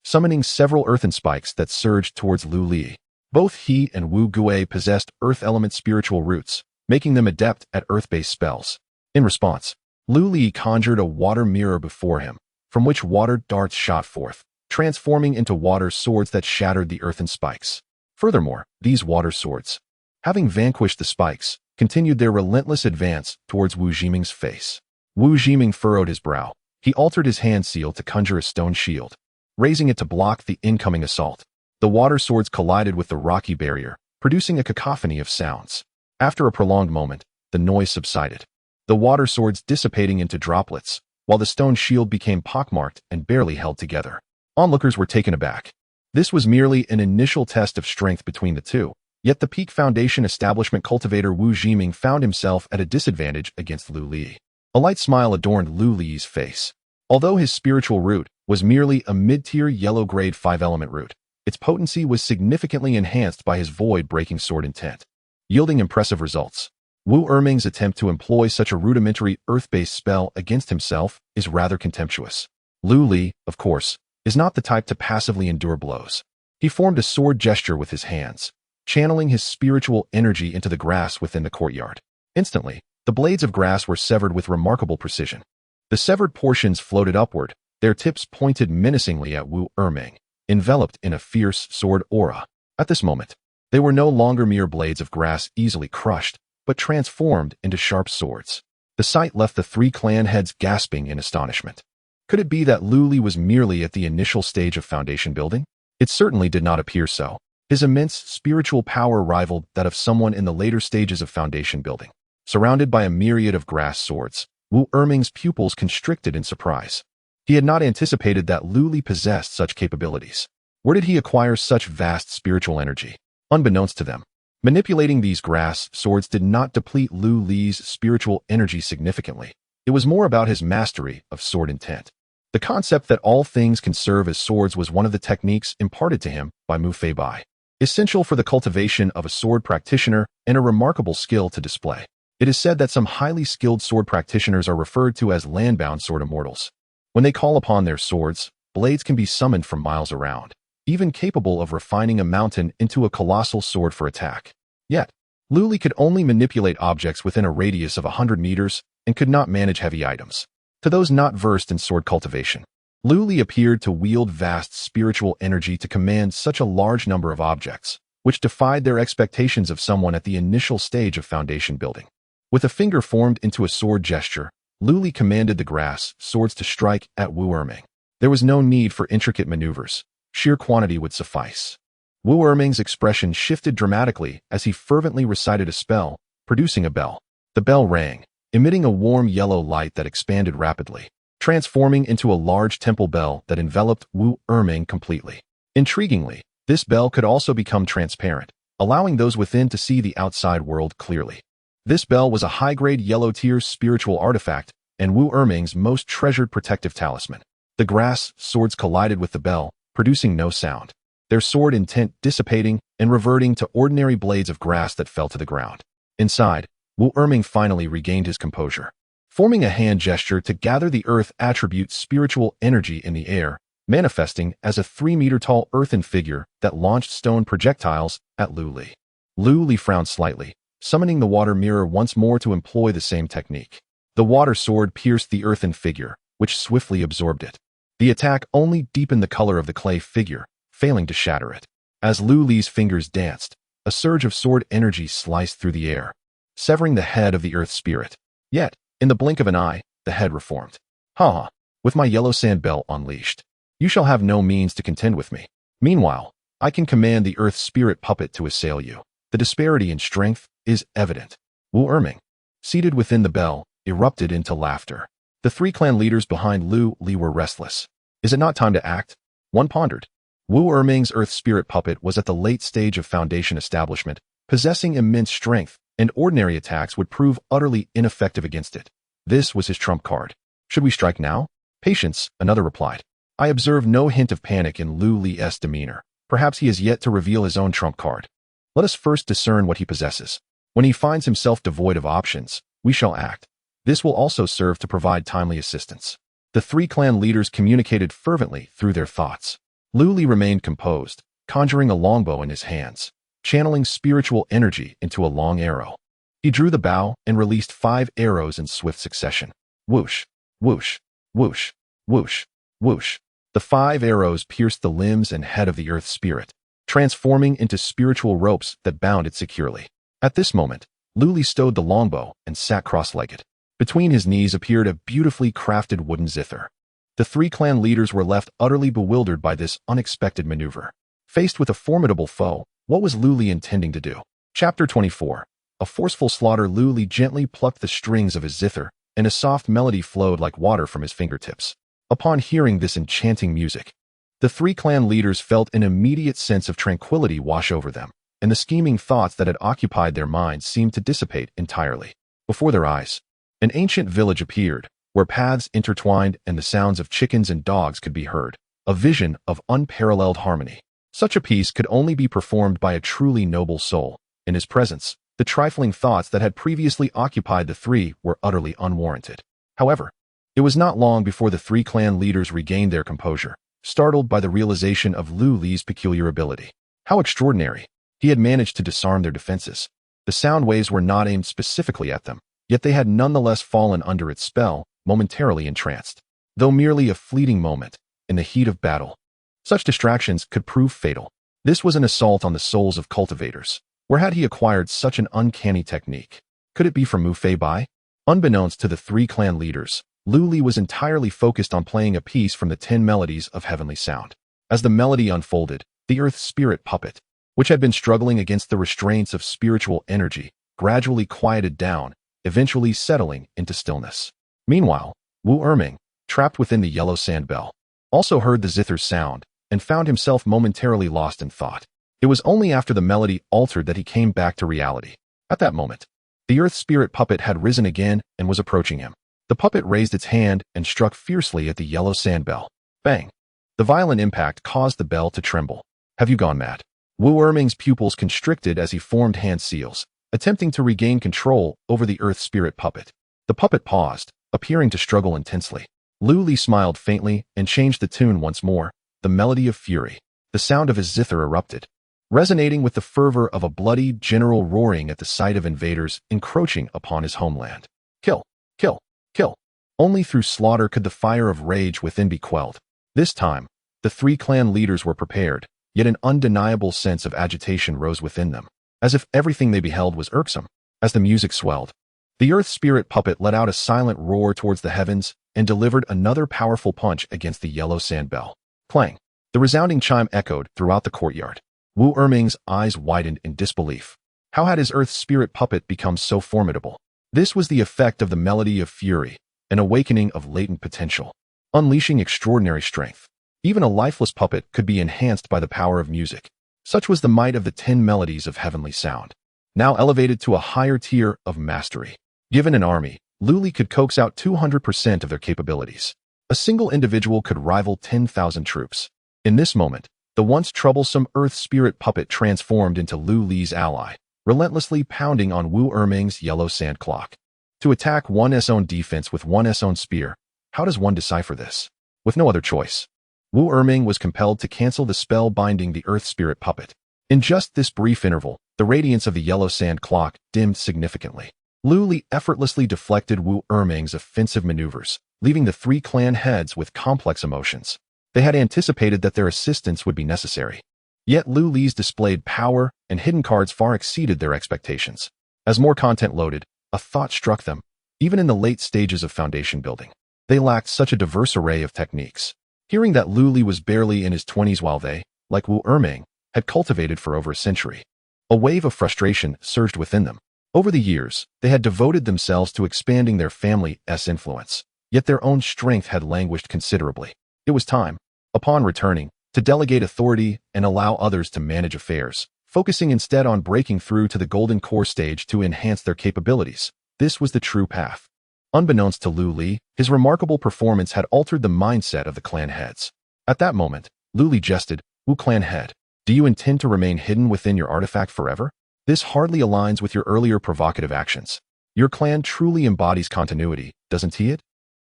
summoning several earthen spikes that surged towards Lu Li. Both he and Wu Gui possessed earth element spiritual roots, making them adept at earth-based spells. In response, Lu Li conjured a water mirror before him, from which water darts shot forth, transforming into water swords that shattered the earthen spikes. Furthermore, these water swords, having vanquished the spikes, continued their relentless advance towards Wu Jiming's face. Wu Jiming furrowed his brow. He altered his hand seal to conjure a stone shield, raising it to block the incoming assault. The water swords collided with the rocky barrier, producing a cacophony of sounds. After a prolonged moment, the noise subsided, the water swords dissipating into droplets, while the stone shield became pockmarked and barely held together. Onlookers were taken aback. This was merely an initial test of strength between the two, yet the peak foundation establishment cultivator Wu Jiming found himself at a disadvantage against Lu Li. A light smile adorned Lu Li's face. Although his spiritual root was merely a mid-tier yellow-grade 5-element root, its potency was significantly enhanced by his void-breaking sword intent, yielding impressive results. Wu Erming's attempt to employ such a rudimentary earth-based spell against himself is rather contemptuous. Lu Li, of course, is not the type to passively endure blows. He formed a sword gesture with his hands, channeling his spiritual energy into the grass within the courtyard. Instantly, the blades of grass were severed with remarkable precision. The severed portions floated upward, their tips pointed menacingly at Wu Erming, enveloped in a fierce sword aura. At this moment, they were no longer mere blades of grass easily crushed, but transformed into sharp swords. The sight left the three clan heads gasping in astonishment. Could it be that Lu Li was merely at the initial stage of foundation building? It certainly did not appear so. His immense spiritual power rivaled that of someone in the later stages of foundation building. Surrounded by a myriad of grass swords, Wu Erming's pupils constricted in surprise. He had not anticipated that Lu Li possessed such capabilities. Where did he acquire such vast spiritual energy? Unbeknownst to them, manipulating these grass swords did not deplete Lu Li's spiritual energy significantly. It was more about his mastery of sword intent. The concept that all things can serve as swords was one of the techniques imparted to him by Mu Fei Bai, essential for the cultivation of a sword practitioner and a remarkable skill to display. It is said that some highly skilled sword practitioners are referred to as land-bound sword immortals. When they call upon their swords, blades can be summoned from miles around, even capable of refining a mountain into a colossal sword for attack. Yet, Lu Li could only manipulate objects within a radius of 100 meters and could not manage heavy items. To those not versed in sword cultivation, Lu Li appeared to wield vast spiritual energy to command such a large number of objects, which defied their expectations of someone at the initial stage of foundation building. With a finger formed into a sword gesture, Lu Li commanded the grass swords to strike at Wu Erming. There was no need for intricate maneuvers. Sheer quantity would suffice. Wu Erming's expression shifted dramatically as he fervently recited a spell, producing a bell. The bell rang, emitting a warm yellow light that expanded rapidly, transforming into a large temple bell that enveloped Wu Erming completely. Intriguingly, this bell could also become transparent, allowing those within to see the outside world clearly. This bell was a high-grade yellow-tier spiritual artifact and Wu Erming's most treasured protective talisman. The grass swords collided with the bell, producing no sound, their sword intent dissipating and reverting to ordinary blades of grass that fell to the ground. Inside, Wu Erming finally regained his composure. Forming a hand gesture to gather the earth attribute spiritual energy in the air, manifesting as a 3-meter-tall earthen figure that launched stone projectiles at Lu Li. Lu Li frowned slightly, summoning the water mirror once more to employ the same technique. The water sword pierced the earthen figure, which swiftly absorbed it. The attack only deepened the color of the clay figure, failing to shatter it. As Lu Li's fingers danced, a surge of sword energy sliced through the air, severing the head of the earth spirit. Yet, in the blink of an eye, the head reformed. Ha! With my yellow sand bell unleashed, you shall have no means to contend with me. Meanwhile, I can command the earth spirit puppet to assail you. The disparity in strength is evident. Wu Erming, seated within the bell, erupted into laughter. The three clan leaders behind Lu Li were restless. Is it not time to act? One pondered. Wu Erming's earth spirit puppet was at the late stage of foundation establishment, possessing immense strength and ordinary attacks would prove utterly ineffective against it. This was his trump card. Should we strike now? Patience, another replied. I observe no hint of panic in Lu Li's demeanor. Perhaps he has yet to reveal his own trump card. Let us first discern what he possesses. When he finds himself devoid of options, we shall act. This will also serve to provide timely assistance. The three clan leaders communicated fervently through their thoughts. Lu Li remained composed, conjuring a longbow in his hands, channeling spiritual energy into a long arrow. He drew the bow and released 5 arrows in swift succession. Whoosh, whoosh, whoosh, whoosh, whoosh. The 5 arrows pierced the limbs and head of the earth spirit, transforming into spiritual ropes that bound it securely. At this moment, Lu Li stowed the longbow and sat cross-legged. Between his knees appeared a beautifully crafted wooden zither. The three clan leaders were left utterly bewildered by this unexpected maneuver. Faced with a formidable foe, what was Lu Li intending to do? Chapter 24. A forceful slaughter. Lu Li gently plucked the strings of his zither, and a soft melody flowed like water from his fingertips. Upon hearing this enchanting music, the three clan leaders felt an immediate sense of tranquility wash over them, and the scheming thoughts that had occupied their minds seemed to dissipate entirely. Before their eyes, an ancient village appeared, where paths intertwined and the sounds of chickens and dogs could be heard, a vision of unparalleled harmony. Such a piece could only be performed by a truly noble soul. In his presence, the trifling thoughts that had previously occupied the three were utterly unwarranted. However, it was not long before the three clan leaders regained their composure, startled by the realization of Lu Li's peculiar ability. How extraordinary! He had managed to disarm their defenses. The sound waves were not aimed specifically at them, yet they had nonetheless fallen under its spell, momentarily entranced. Though merely a fleeting moment, in the heat of battle, such distractions could prove fatal. This was an assault on the souls of cultivators. Where had he acquired such an uncanny technique? Could it be from Mu Fei Bai? Unbeknownst to the three clan leaders, Lu Li was entirely focused on playing a piece from the 10 melodies of heavenly sound. As the melody unfolded, the earth spirit puppet, which had been struggling against the restraints of spiritual energy, gradually quieted down, eventually settling into stillness. Meanwhile, Wu Erming, trapped within the yellow sand bell, also heard the zither's sound and found himself momentarily lost in thought. It was only after the melody altered that he came back to reality. At that moment, the earth spirit puppet had risen again and was approaching him. The puppet raised its hand and struck fiercely at the yellow sand bell. Bang! The violent impact caused the bell to tremble. Have you gone mad? Wu Erming's pupils constricted as he formed hand seals, attempting to regain control over the earth spirit puppet. The puppet paused, appearing to struggle intensely. Lu Li smiled faintly and changed the tune once more, the melody of fury. The sound of his zither erupted, resonating with the fervor of a bloody general roaring at the sight of invaders encroaching upon his homeland. Kill! Kill! Kill! Only through slaughter could the fire of rage within be quelled. This time, the three clan leaders were prepared, yet an undeniable sense of agitation rose within them, as if everything they beheld was irksome. As the music swelled, the earth spirit puppet let out a silent roar towards the heavens and delivered another powerful punch against the yellow sand bell. Clang! The resounding chime echoed throughout the courtyard. Wu Erming's eyes widened in disbelief. How had his earth spirit puppet become so formidable? This was the effect of the melody of fury, an awakening of latent potential, unleashing extraordinary strength. Even a lifeless puppet could be enhanced by the power of music. Such was the might of the 10 melodies of heavenly sound, now elevated to a higher tier of mastery. Given an army, Lu Li could coax out 200% of their capabilities. A single individual could rival 10,000 troops. In this moment, the once troublesome earth spirit puppet transformed into Lu Li's ally, relentlessly pounding on Wu Erming's yellow sand clock. To attack one's own defense with one's own spear, how does one decipher this? With no other choice, Wu Erming was compelled to cancel the spell binding the earth spirit puppet. In just this brief interval, the radiance of the yellow sand clock dimmed significantly. Lu Li effortlessly deflected Wu Erming's offensive maneuvers, leaving the three clan heads with complex emotions. They had anticipated that their assistance would be necessary. Yet Lu Li's displayed power and hidden cards far exceeded their expectations. As more content loaded, a thought struck them. Even in the late stages of foundation building, they lacked such a diverse array of techniques. Hearing that Lu Li was barely in his 20s while they, like Wu Erming, had cultivated for over a century, a wave of frustration surged within them. Over the years, they had devoted themselves to expanding their family's influence, yet their own strength had languished considerably. It was time, upon returning, to delegate authority and allow others to manage affairs, focusing instead on breaking through to the golden core stage to enhance their capabilities. This was the true path. Unbeknownst to Lu Li, his remarkable performance had altered the mindset of the clan heads. At that moment, Lu Li jested, "Wu clan head, do you intend to remain hidden within your artifact forever? This hardly aligns with your earlier provocative actions. Your clan truly embodies continuity, doesn't he it?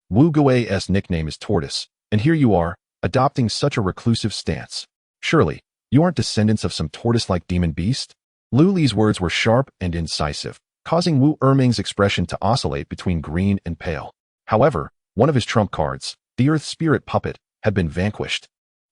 Wu Gui's nickname is Tortoise, and here you are, adopting such a reclusive stance. Surely, you aren't descendants of some tortoise-like demon beast?" Lu Li's words were sharp and incisive, causing Wu Erming's expression to oscillate between green and pale. However, one of his trump cards, the Earth Spirit Puppet, had been vanquished,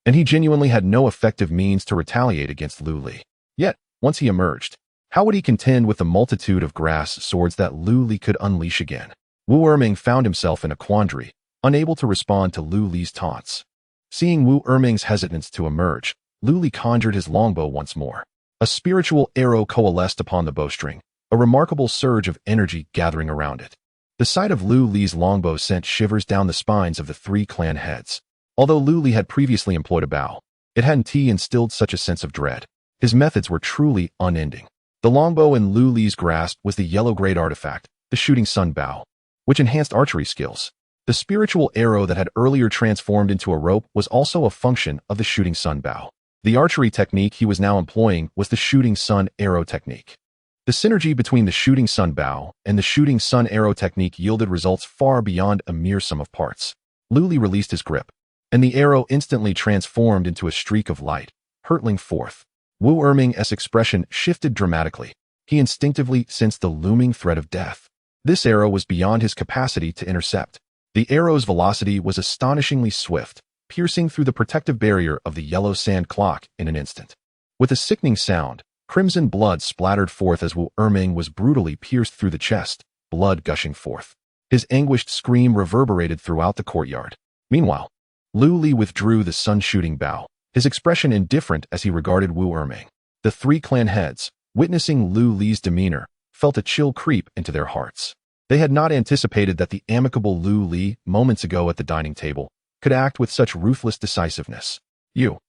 and he genuinely had no effective means to retaliate against Lu Li. Yet, once he emerged, how would he contend with the multitude of grass swords that Lu Li could unleash again? Wu Erming found himself in a quandary, unable to respond to Lu Li's taunts. Seeing Wu Erming's hesitance to emerge, Lu Li conjured his longbow once more. A spiritual arrow coalesced upon the bowstring, a remarkable surge of energy gathering around it. The sight of Lu Li's longbow sent shivers down the spines of the three clan heads. Although Lu Li had previously employed a bow, it hadn't instilled such a sense of dread. His methods were truly unending. The longbow in Lu Li's grasp was the yellow-grade artifact, the shooting sun bow, which enhanced archery skills. The spiritual arrow that had earlier transformed into a rope was also a function of the shooting sun bow. The archery technique he was now employing was the shooting sun arrow technique. The synergy between the shooting sun bow and the shooting sun arrow technique yielded results far beyond a mere sum of parts. Lu Li released his grip, and the arrow instantly transformed into a streak of light, hurtling forth. Wu Erming's expression shifted dramatically. He instinctively sensed the looming threat of death. This arrow was beyond his capacity to intercept. The arrow's velocity was astonishingly swift, piercing through the protective barrier of the yellow sand clock in an instant. With a sickening sound, crimson blood splattered forth as Wu Erming was brutally pierced through the chest, blood gushing forth. His anguished scream reverberated throughout the courtyard. Meanwhile, Lu Li withdrew the sun-shooting bow, his expression indifferent as he regarded Wu Erming. The three clan heads, witnessing Lu Li's demeanor, felt a chill creep into their hearts. They had not anticipated that the amicable Lu Li, moments ago at the dining table, could act with such ruthless decisiveness. You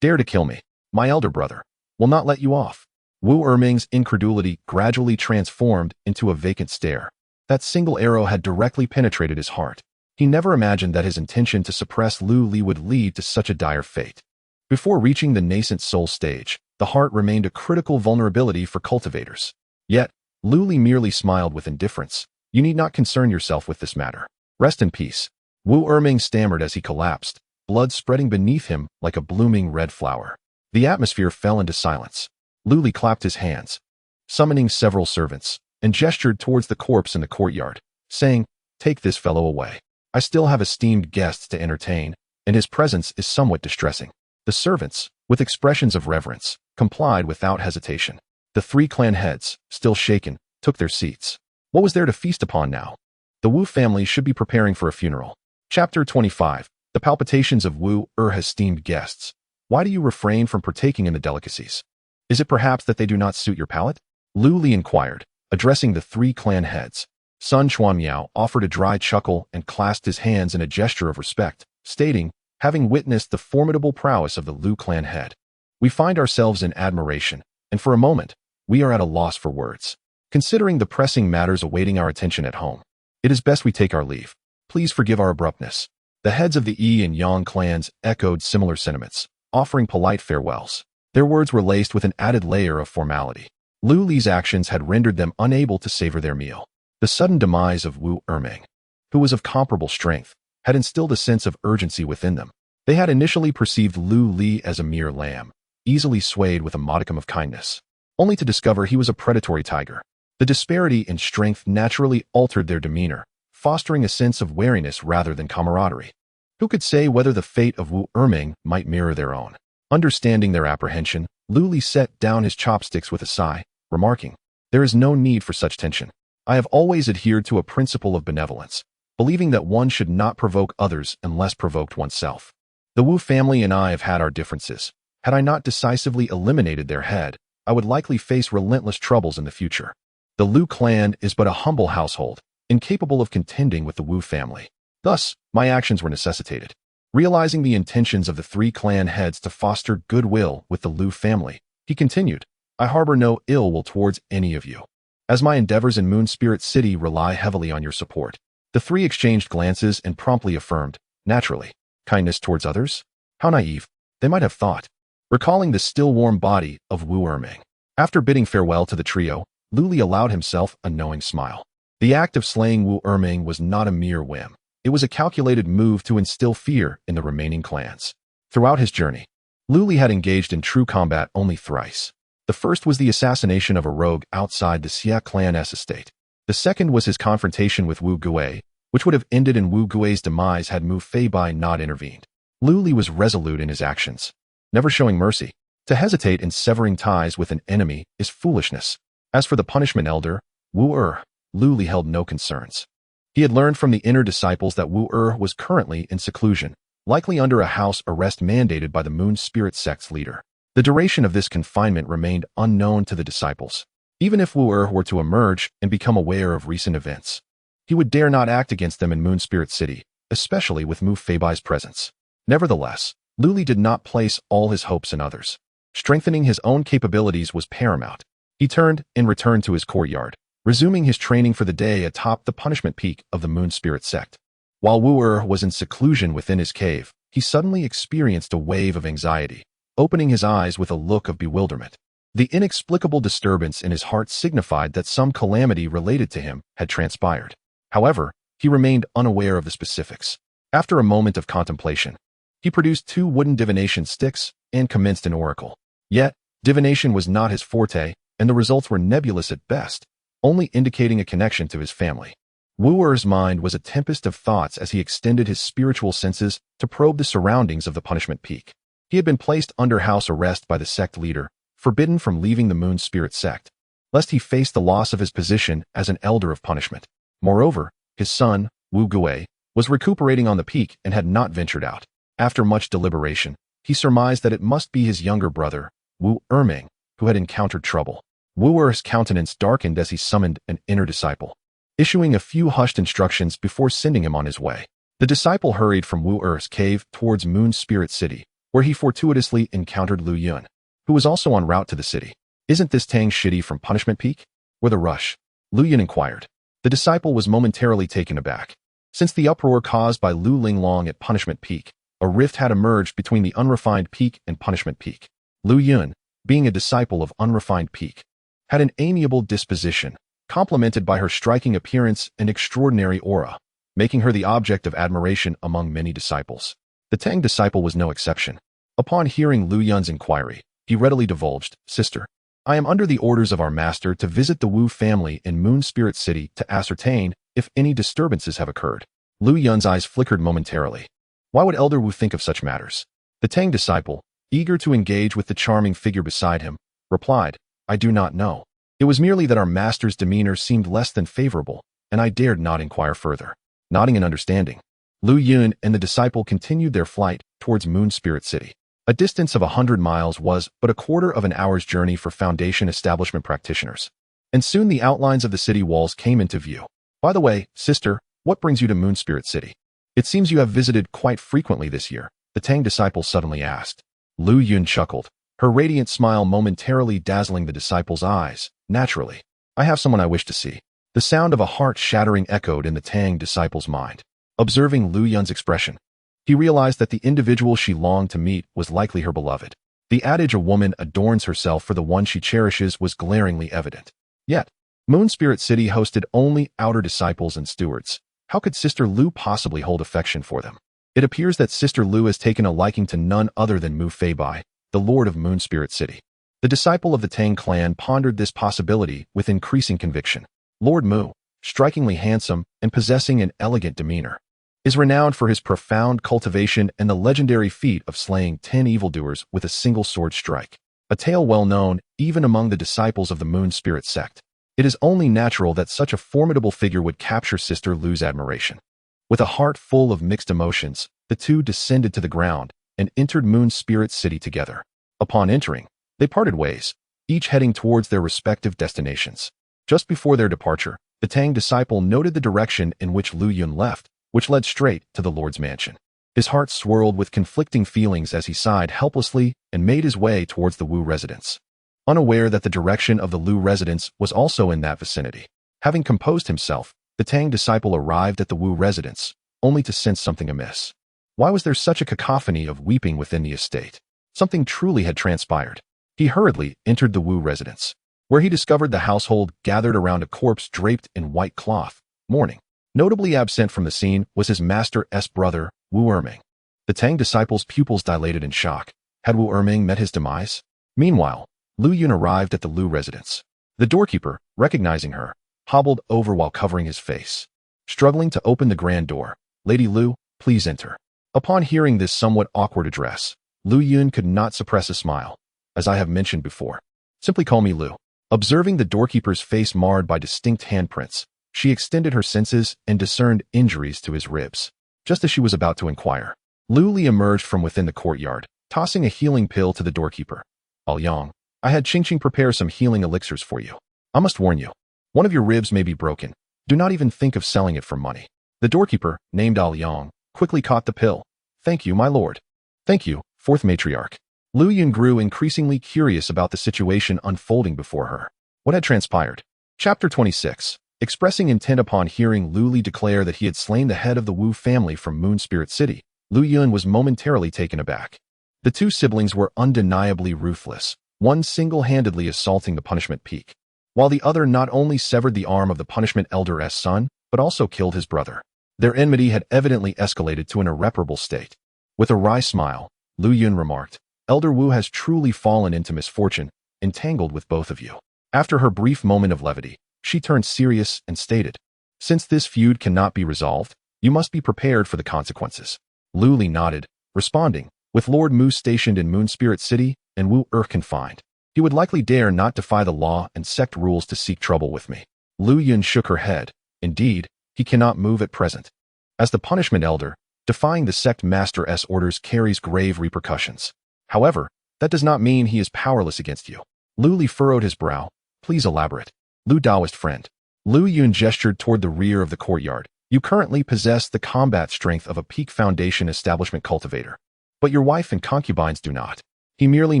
dare to kill me. My elder brother will not let you off." Wu Erming's incredulity gradually transformed into a vacant stare. That single arrow had directly penetrated his heart. He never imagined that his intention to suppress Lu Li would lead to such a dire fate. Before reaching the nascent soul stage, the heart remained a critical vulnerability for cultivators. Yet, Lu Li merely smiled with indifference. "You need not concern yourself with this matter. Rest in peace." Wu Erming stammered as he collapsed, blood spreading beneath him like a blooming red flower. The atmosphere fell into silence. Lu Li clapped his hands, summoning several servants, and gestured towards the corpse in the courtyard, saying, "Take this fellow away. I still have esteemed guests to entertain, and his presence is somewhat distressing." The servants, with expressions of reverence, complied without hesitation. The three clan heads, still shaken, took their seats. What was there to feast upon now? The Wu family should be preparing for a funeral. Chapter 25. The palpitations of Wu esteemed guests. Why do you refrain from partaking in the delicacies? Is it perhaps that they do not suit your palate? Lu Li inquired, addressing the three clan heads. Sun Chuanmiao offered a dry chuckle and clasped his hands in a gesture of respect, stating, having witnessed the formidable prowess of the Lu clan head, "We find ourselves in admiration, and for a moment, we are at a loss for words. Considering the pressing matters awaiting our attention at home, it is best we take our leave. Please forgive our abruptness." The heads of the Yi and Yang clans echoed similar sentiments, offering polite farewells. Their words were laced with an added layer of formality. Lu Li's actions had rendered them unable to savor their meal. The sudden demise of Wu Erming, who was of comparable strength, had instilled a sense of urgency within them. They had initially perceived Lu Li as a mere lamb, easily swayed with a modicum of kindness, only to discover he was a predatory tiger. The disparity in strength naturally altered their demeanor, fostering a sense of wariness rather than camaraderie. Who could say whether the fate of Wu Erming might mirror their own? Understanding their apprehension, Lu Li set down his chopsticks with a sigh, remarking, "There is no need for such tension. I have always adhered to a principle of benevolence, believing that one should not provoke others unless provoked oneself. The Wu family and I have had our differences. Had I not decisively eliminated their head, I would likely face relentless troubles in the future. The Lu clan is but a humble household, incapable of contending with the Wu family. Thus, my actions were necessitated." Realizing the intentions of the three clan heads to foster goodwill with the Lu family, He continued, I harbor no ill will towards any of you, as my endeavors in Moon Spirit City rely heavily on your support. The three exchanged glances and promptly affirmed, naturally, kindness towards others? How naive, they might have thought, recalling the still warm body of Wu Erming. After bidding farewell to the trio, Lu Li allowed himself a knowing smile. The act of slaying Wu Erming was not a mere whim. It was a calculated move to instill fear in the remaining clans. Throughout his journey, Lu Li had engaged in true combat only thrice. The first was the assassination of a rogue outside the Xia clan's estate. The second was his confrontation with Wu Gui, which would have ended in Wu Gui's demise had Mu Feibai not intervened. Lu Li was resolute in his actions, never showing mercy. To hesitate in severing ties with an enemy is foolishness. As for the punishment elder, Wu Lu Li held no concerns. He had learned from the inner disciples that Wu was currently in seclusion, likely under a house arrest mandated by the Moon Spirit sect's leader. The duration of this confinement remained unknown to the disciples. Even if Wu were to emerge and become aware of recent events, he would dare not act against them in Moon Spirit City, especially with Mu Feibai's presence. Nevertheless, Lu Li did not place all his hopes in others. Strengthening his own capabilities was paramount. He turned and returned to his courtyard, resuming his training for the day atop the punishment peak of the Moon Spirit sect. While Wu was in seclusion within his cave, he suddenly experienced a wave of anxiety, opening his eyes with a look of bewilderment. The inexplicable disturbance in his heart signified that some calamity related to him had transpired. However, he remained unaware of the specifics. After a moment of contemplation, he produced 2 wooden divination sticks and commenced an oracle. Yet, divination was not his forte, and the results were nebulous at best, only indicating a connection to his family. Wu mind was a tempest of thoughts as he extended his spiritual senses to probe the surroundings of the punishment peak. He had been placed under house arrest by the sect leader, forbidden from leaving the Moon Spirit sect, lest he face the loss of his position as an elder of punishment. Moreover, his son, Wu Gui, was recuperating on the peak and had not ventured out. After much deliberation, he surmised that it must be his younger brother, Wu Erming, who had encountered trouble. Wu's countenance darkened as he summoned an inner disciple, issuing a few hushed instructions before sending him on his way. The disciple hurried from Wu's cave towards Moon Spirit City, where he fortuitously encountered Lu Yun, who was also en route to the city. Isn't this Tang shitty from Punishment Peak? With a rush, Lu Yun inquired. The disciple was momentarily taken aback. Since the uproar caused by Lu Linglong at Punishment Peak, a rift had emerged between the Unrefined Peak and Punishment Peak. Lu Yun, being a disciple of Unrefined Peak, had an amiable disposition, complemented by her striking appearance and extraordinary aura, making her the object of admiration among many disciples. The Tang disciple was no exception. Upon hearing Lu Yun's inquiry, he readily divulged, Sister, I am under the orders of our master to visit the Wu family in Moon Spirit City to ascertain if any disturbances have occurred. Lu Yun's eyes flickered momentarily. Why would Elder Wu think of such matters? The Tang disciple, eager to engage with the charming figure beside him, replied, I do not know. It was merely that our master's demeanor seemed less than favorable, and I dared not inquire further. Nodding in understanding, Lu Yun and the disciple continued their flight towards Moon Spirit City. A distance of 100 miles was but a quarter of an hour's journey for Foundation establishment practitioners. And soon the outlines of the city walls came into view. By the way, sister, what brings you to Moon Spirit City? It seems you have visited quite frequently this year, the Tang disciple suddenly asked. Lu Yun chuckled, her radiant smile momentarily dazzling the disciple's eyes. Naturally, I have someone I wish to see. The sound of a heart-shattering echoed in the Tang disciple's mind. Observing Lu Yun's expression, he realized that the individual she longed to meet was likely her beloved. The adage a woman adorns herself for the one she cherishes was glaringly evident. Yet, Moon Spirit City hosted only outer disciples and stewards. How could Sister Lu possibly hold affection for them? It appears that Sister Lu has taken a liking to none other than Mu Feibai, the Lord of Moon Spirit City. The disciple of the Tang clan pondered this possibility with increasing conviction. Lord Mu, strikingly handsome and possessing an elegant demeanor, is renowned for his profound cultivation and the legendary feat of slaying 10 evildoers with a single sword strike, a tale well known even among the disciples of the Moon Spirit sect. It is only natural that such a formidable figure would capture Sister Lu's admiration. With a heart full of mixed emotions, the two descended to the ground and entered Moon Spirit City together. Upon entering, they parted ways, each heading towards their respective destinations. Just before their departure, the Tang disciple noted the direction in which Lu Yun left, which led straight to the Lord's mansion. His heart swirled with conflicting feelings as he sighed helplessly and made his way towards the Wu residence. unaware that the direction of the Lu residence was also in that vicinity. Having composed himself, the Tang disciple arrived at the Wu residence, only to sense something amiss. Why was there such a cacophony of weeping within the estate? Something truly had transpired. He hurriedly entered the Wu residence, where he discovered the household gathered around a corpse draped in white cloth, mourning. Notably absent from the scene was his master's brother, Wu Erming. The Tang disciple's pupils dilated in shock. Had Wu Erming met his demise? Meanwhile, Lu Yun arrived at the Lu residence. The doorkeeper, recognizing her, hobbled over while covering his face. Struggling to open the grand door, "Lady Lu, please enter." Upon hearing this somewhat awkward address, Lu Yun could not suppress a smile. "As I have mentioned before, simply call me Lu." Observing the doorkeeper's face marred by distinct handprints, she extended her senses and discerned injuries to his ribs. Just as she was about to inquire, Lu Li emerged from within the courtyard, tossing a healing pill to the doorkeeper. "Aoyang, I had Qingqing prepare some healing elixirs for you. I must warn you, one of your ribs may be broken. Do not even think of selling it for money." The doorkeeper, named Aoyang, quickly caught the pill. "Thank you, my lord." "Thank you, fourth matriarch." Lu Yun grew increasingly curious about the situation unfolding before her. What had transpired? Chapter 26. Expressing intent upon hearing Lu Li declare that he had slain the head of the Wu family from Moon Spirit City, Lu Yun was momentarily taken aback. The two siblings were undeniably ruthless, one single-handedly assaulting the punishment peak, while the other not only severed the arm of the punishment elder's son, but also killed his brother. Their enmity had evidently escalated to an irreparable state. With a wry smile, Lu Yun remarked, "Elder Wu has truly fallen into misfortune, entangled with both of you." After her brief moment of levity, she turned serious and stated, "Since this feud cannot be resolved, you must be prepared for the consequences." Lu Li nodded, responding, "With Lord Mu stationed in Moon Spirit City and Wu confined, he would likely dare not defy the law and sect rules to seek trouble with me." Lu Yun shook her head. "Indeed, he cannot move at present. As the punishment elder, defying the sect master's orders carries grave repercussions. However, that does not mean he is powerless against you." Lu Li furrowed his brow. "Please elaborate." "Lu Daoist friend." Lu Yun gestured toward the rear of the courtyard. "You currently possess the combat strength of a peak foundation establishment cultivator, but your wife and concubines do not. He merely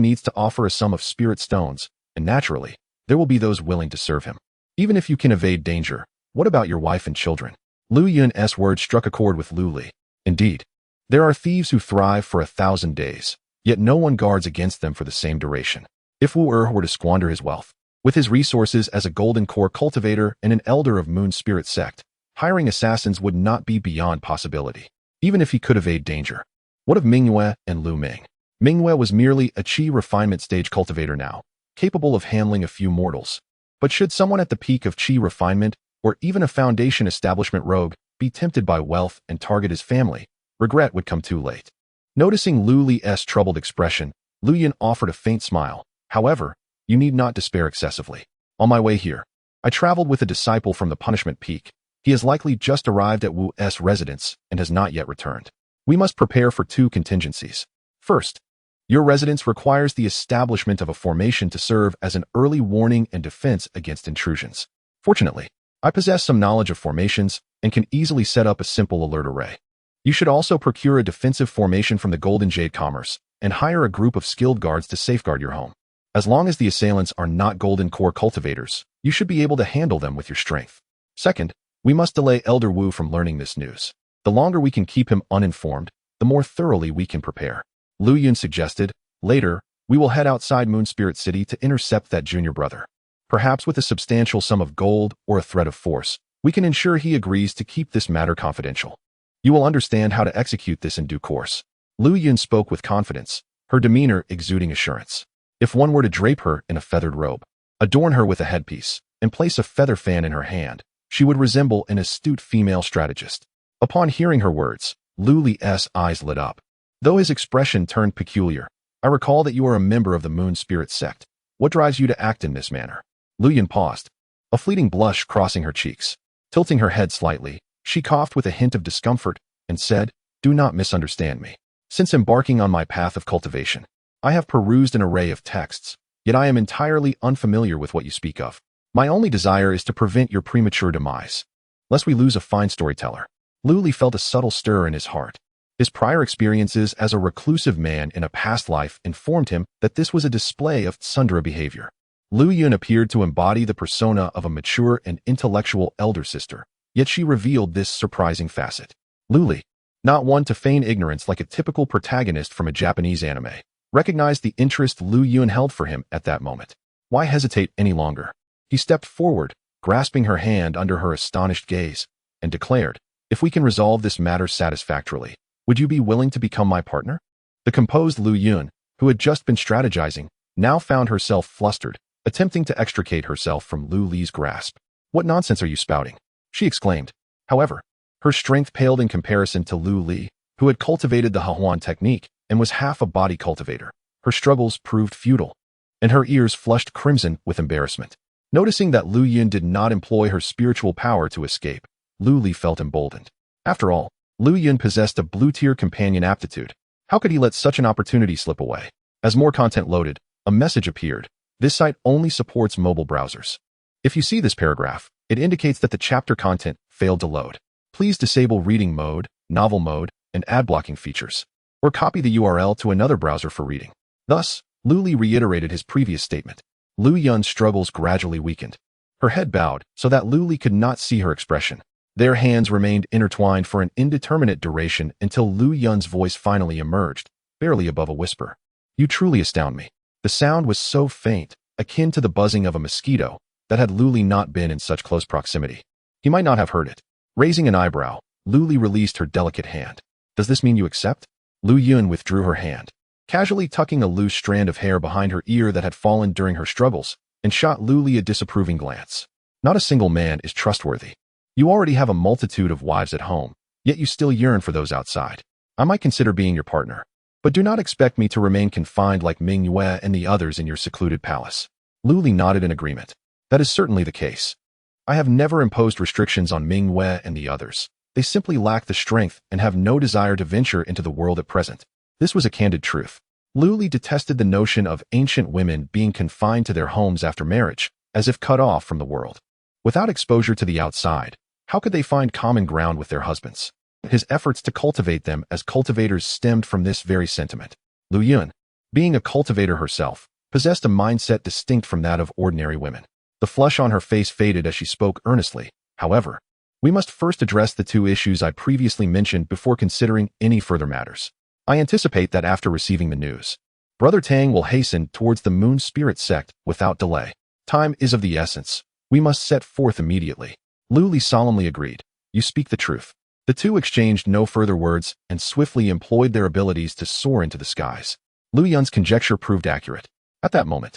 needs to offer a sum of spirit stones, and naturally, there will be those willing to serve him. Even if you can evade danger, what about your wife and children?" Lu Yun's words struck a chord with Lu Li. "Indeed, there are thieves who thrive for 1,000 days, yet no one guards against them for the same duration. If Wu were to squander his wealth, with his resources as a golden core cultivator and an elder of Moon Spirit sect, hiring assassins would not be beyond possibility, even if he could evade danger. What of Mingyue and Lu Ming?" Mingyue was merely a Qi refinement stage cultivator now, capable of handling a few mortals. But should someone at the peak of Qi refinement, or even a foundation establishment rogue, be tempted by wealth and target his family, regret would come too late. Noticing Lu Li's troubled expression, Lu Yun offered a faint smile. "However, you need not despair excessively. On my way here, I traveled with a disciple from the punishment peak. He has likely just arrived at Wu's residence and has not yet returned. We must prepare for two contingencies. First, your residence requires the establishment of a formation to serve as an early warning and defense against intrusions. Fortunately, I possess some knowledge of formations and can easily set up a simple alert array. You should also procure a defensive formation from the Golden Jade Commerce and hire a group of skilled guards to safeguard your home. As long as the assailants are not golden core cultivators, you should be able to handle them with your strength. Second, we must delay Elder Wu from learning this news. The longer we can keep him uninformed, the more thoroughly we can prepare." Lu Yun suggested, "Later, we will head outside Moon Spirit City to intercept that junior brother. Perhaps with a substantial sum of gold or a threat of force, we can ensure he agrees to keep this matter confidential. You will understand how to execute this in due course." Lu Yun spoke with confidence, her demeanor exuding assurance. If one were to drape her in a feathered robe, adorn her with a headpiece, and place a feather fan in her hand, she would resemble an astute female strategist. Upon hearing her words, Lu Li's eyes lit up. Though his expression turned peculiar, "I recall that you are a member of the Moon Spirit sect. What drives you to act in this manner?" Lu Yun paused, a fleeting blush crossing her cheeks. Tilting her head slightly, she coughed with a hint of discomfort and said, "Do not misunderstand me. Since embarking on my path of cultivation, I have perused an array of texts, yet I am entirely unfamiliar with what you speak of. My only desire is to prevent your premature demise, lest we lose a fine storyteller." Lu Li felt a subtle stir in his heart. His prior experiences as a reclusive man in a past life informed him that this was a display of tsundere behavior. Lu Yun appeared to embody the persona of a mature and intellectual elder sister, yet she revealed this surprising facet. Luli, not one to feign ignorance like a typical protagonist from a Japanese anime, recognized the interest Lu Yun held for him at that moment. Why hesitate any longer? He stepped forward, grasping her hand under her astonished gaze, and declared, "If we can resolve this matter satisfactorily, would you be willing to become my partner?" The composed Lu Yun, who had just been strategizing, now found herself flustered, attempting to extricate herself from Lu Li's grasp. "What nonsense are you spouting?" she exclaimed. However, her strength paled in comparison to Lu Li, who had cultivated the Hahuan technique and was half a body cultivator. Her struggles proved futile, and her ears flushed crimson with embarrassment. Noticing that Lu Yun did not employ her spiritual power to escape, Lu Li felt emboldened. After all, Lu Yun possessed a blue-tier companion aptitude. How could he let such an opportunity slip away? As more content loaded, a message appeared. This site only supports mobile browsers. If you see this paragraph, it indicates that the chapter content failed to load. Please disable reading mode, novel mode, and ad blocking features, or copy the URL to another browser for reading. Thus, Lu Li reiterated his previous statement. Lu Yun's struggles gradually weakened. Her head bowed so that Lu Li could not see her expression. Their hands remained intertwined for an indeterminate duration until Lu Yun's voice finally emerged, barely above a whisper. "You truly astound me." The sound was so faint, akin to the buzzing of a mosquito, that had Lu Li not been in such close proximity, he might not have heard it. Raising an eyebrow, Lu Li released her delicate hand. "Does this mean you accept?" Lu Yun withdrew her hand, casually tucking a loose strand of hair behind her ear that had fallen during her struggles, and shot Lu Li a disapproving glance. "Not a single man is trustworthy. You already have a multitude of wives at home, yet you still yearn for those outside. I might consider being your partner, but do not expect me to remain confined like Ming Yue and the others in your secluded palace." Lu Li nodded in agreement. "That is certainly the case. I have never imposed restrictions on Ming Yue and the others. They simply lack the strength and have no desire to venture into the world at present." This was a candid truth. Lu Li detested the notion of ancient women being confined to their homes after marriage, as if cut off from the world. Without exposure to the outside, how could they find common ground with their husbands? His efforts to cultivate them as cultivators stemmed from this very sentiment. Lu Yun, being a cultivator herself, possessed a mindset distinct from that of ordinary women. The flush on her face faded as she spoke earnestly. "However, we must first address the two issues I previously mentioned before considering any further matters. I anticipate that after receiving the news, Brother Tang will hasten towards the Moon Spirit sect without delay. Time is of the essence. We must set forth immediately." Lu Li solemnly agreed. "You speak the truth." The two exchanged no further words and swiftly employed their abilities to soar into the skies. Lu Yun's conjecture proved accurate. At that moment,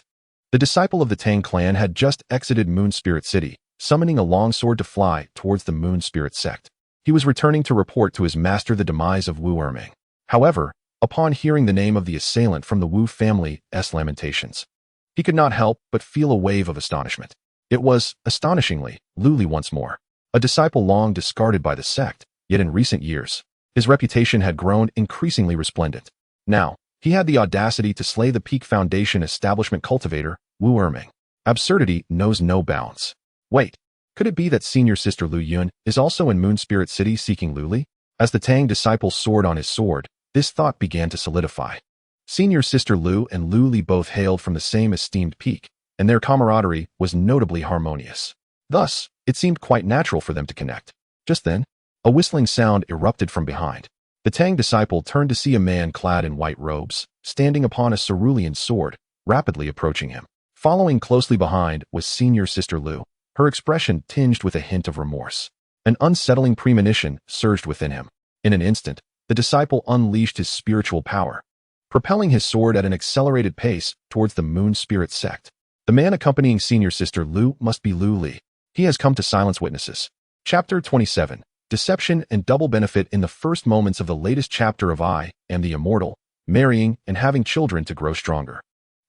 the disciple of the Tang clan had just exited Moon Spirit City, summoning a longsword to fly towards the Moon Spirit sect. He was returning to report to his master the demise of Wu Erming. However, upon hearing the name of the assailant from the Wu family's lamentations, he could not help but feel a wave of astonishment. It was, astonishingly, Lu Li once more, a disciple long discarded by the sect, yet in recent years, his reputation had grown increasingly resplendent. Now, he had the audacity to slay the Peak Foundation establishment cultivator, Wu Erming. Absurdity knows no bounds. Wait, could it be that senior sister Lu Yun is also in Moon Spirit City seeking Lu Li? As the Tang disciple soared on his sword, this thought began to solidify. Senior sister Lu and Lu Li both hailed from the same esteemed peak, and their camaraderie was notably harmonious. Thus, it seemed quite natural for them to connect. Just then, a whistling sound erupted from behind. The Tang disciple turned to see a man clad in white robes, standing upon a cerulean sword, rapidly approaching him. Following closely behind was senior sister Lu, her expression tinged with a hint of remorse. An unsettling premonition surged within him. In an instant, the disciple unleashed his spiritual power, propelling his sword at an accelerated pace towards the Moon Spirit sect. The man accompanying senior sister Lu must be Lu Li. He has come to silence witnesses. Chapter 27. Deception and double benefit in the first moments of the latest chapter of I Am the Immortal, marrying and having children to grow stronger.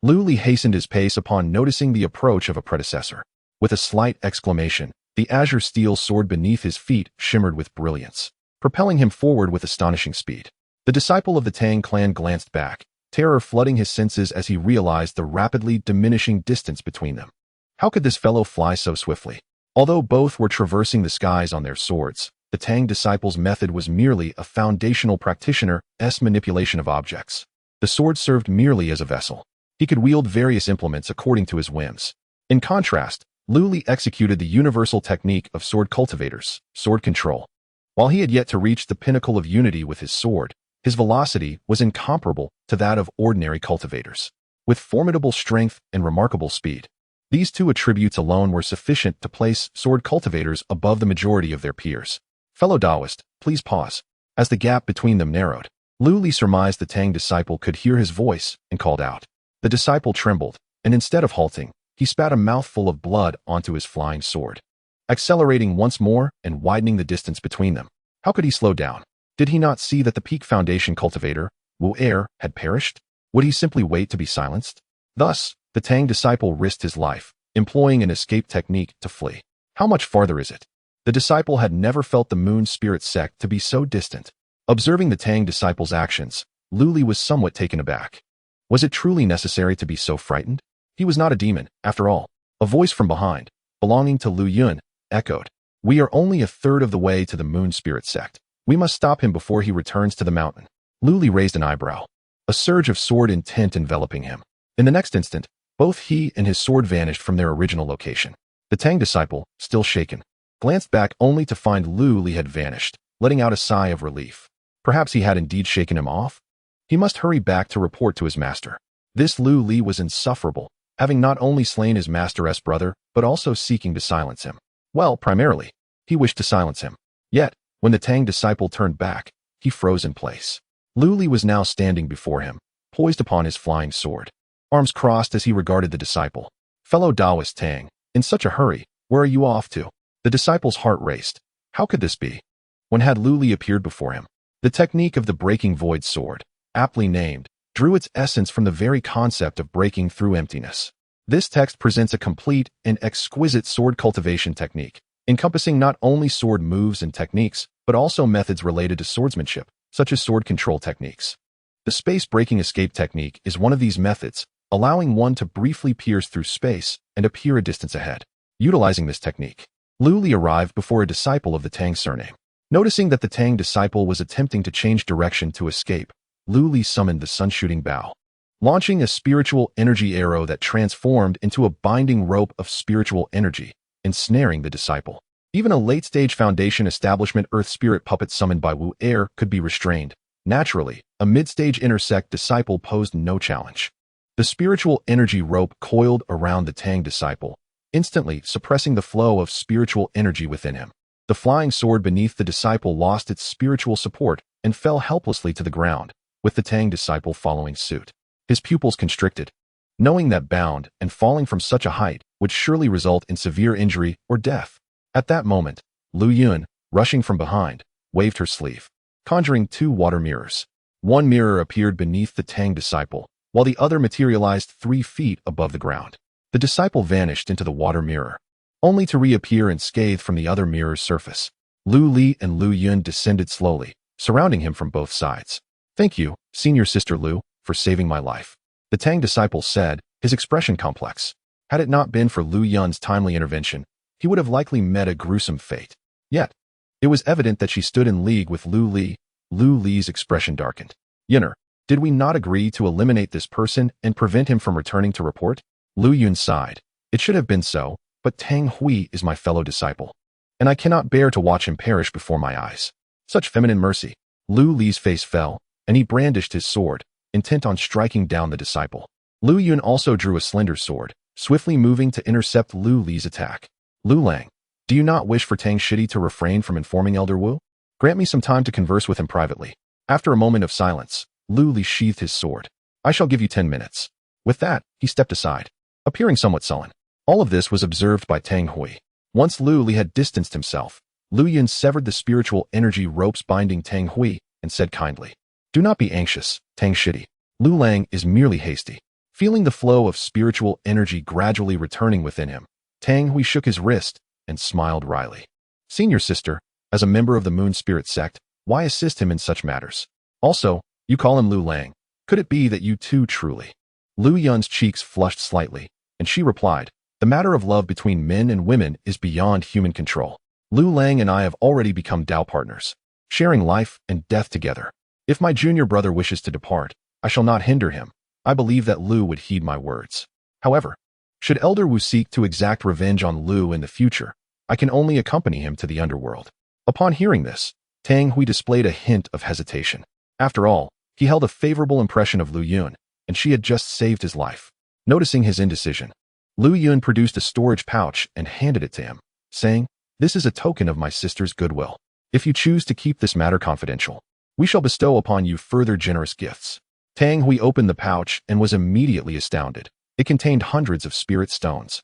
Lu Li hastened his pace upon noticing the approach of a predecessor. With a slight exclamation, the azure steel sword beneath his feet shimmered with brilliance, propelling him forward with astonishing speed. The disciple of the Tang clan glanced back, terror flooding his senses as he realized the rapidly diminishing distance between them. How could this fellow fly so swiftly? Although both were traversing the skies on their swords, the Tang disciple's method was merely a foundational practitioner's manipulation of objects. The sword served merely as a vessel. He could wield various implements according to his whims. In contrast, Lu Li executed the universal technique of sword cultivators, sword control. While he had yet to reach the pinnacle of unity with his sword, his velocity was incomparable to that of ordinary cultivators. With formidable strength and remarkable speed, these two attributes alone were sufficient to place sword cultivators above the majority of their peers. Fellow Taoist, please pause. As the gap between them narrowed, Lu Li surmised the Tang disciple could hear his voice and called out. The disciple trembled, and instead of halting, he spat a mouthful of blood onto his flying sword, accelerating once more and widening the distance between them. How could he slow down? Did he not see that the peak foundation cultivator, Wu Er, had perished? Would he simply wait to be silenced? Thus, the Tang disciple risked his life, employing an escape technique to flee. How much farther is it? The disciple had never felt the moon spirit sect to be so distant. Observing the Tang disciple's actions, Lu Li was somewhat taken aback. Was it truly necessary to be so frightened? He was not a demon, after all. A voice from behind, belonging to Lu Yun, echoed. We are only a third of the way to the moon spirit sect. We must stop him before he returns to the mountain. Lu Li raised an eyebrow, a surge of sword intent enveloping him. In the next instant, both he and his sword vanished from their original location. The Tang disciple, still shaken, glanced back only to find Lu Li had vanished, letting out a sigh of relief. Perhaps he had indeed shaken him off? He must hurry back to report to his master. This Lu Li was insufferable, having not only slain his master's brother, but also seeking to silence him. Well, primarily, he wished to silence him. Yet, when the Tang disciple turned back, he froze in place. Lu Li was now standing before him, poised upon his flying sword, arms crossed as he regarded the disciple. Fellow Taoist Tang, in such a hurry, where are you off to? The disciple's heart raced. How could this be? When had Lu Li appeared before him? The technique of the breaking void sword, aptly named, drew its essence from the very concept of breaking through emptiness. This text presents a complete and exquisite sword cultivation technique, encompassing not only sword moves and techniques, but also methods related to swordsmanship, such as sword control techniques. The space-breaking escape technique is one of these methods, allowing one to briefly pierce through space and appear a distance ahead. Utilizing this technique, Lu Li arrived before a disciple of the Tang surname. Noticing that the Tang disciple was attempting to change direction to escape, Lu Li summoned the sun-shooting bow, launching a spiritual energy arrow that transformed into a binding rope of spiritual energy, ensnaring the disciple. Even a late-stage Foundation establishment Earth spirit puppet summoned by Wu Er could be restrained. Naturally, a mid-stage intersect disciple posed no challenge. The spiritual energy rope coiled around the Tang disciple, instantly suppressing the flow of spiritual energy within him. The flying sword beneath the disciple lost its spiritual support and fell helplessly to the ground, with the Tang disciple following suit. His pupils constricted, knowing that bound and falling from such a height would surely result in severe injury or death. At that moment, Lu Yun, rushing from behind, waved her sleeve, conjuring two water mirrors. One mirror appeared beneath the Tang disciple, while the other materialized 3 feet above the ground. The disciple vanished into the water mirror, only to reappear unscathed from the other mirror's surface. Lu Li and Lu Yun descended slowly, surrounding him from both sides. Thank you, senior sister Lu, for saving my life, the Tang disciple said, his expression complex. Had it not been for Lu Yun's timely intervention, he would have likely met a gruesome fate. Yet, it was evident that she stood in league with Lu Li. Lu Li's expression darkened. Yunner, did we not agree to eliminate this person and prevent him from returning to report? Lu Yun sighed. It should have been so, but Tang Hui is my fellow disciple, and I cannot bear to watch him perish before my eyes. Such feminine mercy. Lu Li's face fell, and he brandished his sword, intent on striking down the disciple. Lu Yun also drew a slender sword, swiftly moving to intercept Lu Li's attack. Lu Lang, do you not wish for Tang Shidi to refrain from informing Elder Wu? Grant me some time to converse with him privately. After a moment of silence, Lu Li sheathed his sword. I shall give you 10 minutes. With that, he stepped aside, appearing somewhat sullen. All of this was observed by Tang Hui. Once Lu Li had distanced himself, Lu Yun severed the spiritual energy ropes binding Tang Hui and said kindly, do not be anxious, Tang Shidi. Lu Lang is merely hasty. Feeling the flow of spiritual energy gradually returning within him, Tang Hui shook his wrist and smiled wryly. Senior sister, as a member of the Moon Spirit sect, why assist him in such matters? Also, you call him Lu Lang. Could it be that you too truly? Lu Yun's cheeks flushed slightly, and she replied, the matter of love between men and women is beyond human control. Lu Lang and I have already become Tao partners, sharing life and death together. If my junior brother wishes to depart, I shall not hinder him. I believe that Lu would heed my words. However, should Elder Wu seek to exact revenge on Lu in the future, I can only accompany him to the underworld. Upon hearing this, Tang Hui displayed a hint of hesitation. After all, he held a favorable impression of Lu Yun, and she had just saved his life. Noticing his indecision, Lu Yun produced a storage pouch and handed it to him, saying, "This is a token of my sister's goodwill. If you choose to keep this matter confidential, we shall bestow upon you further generous gifts." Tang Hui opened the pouch and was immediately astounded. It contained hundreds of spirit stones,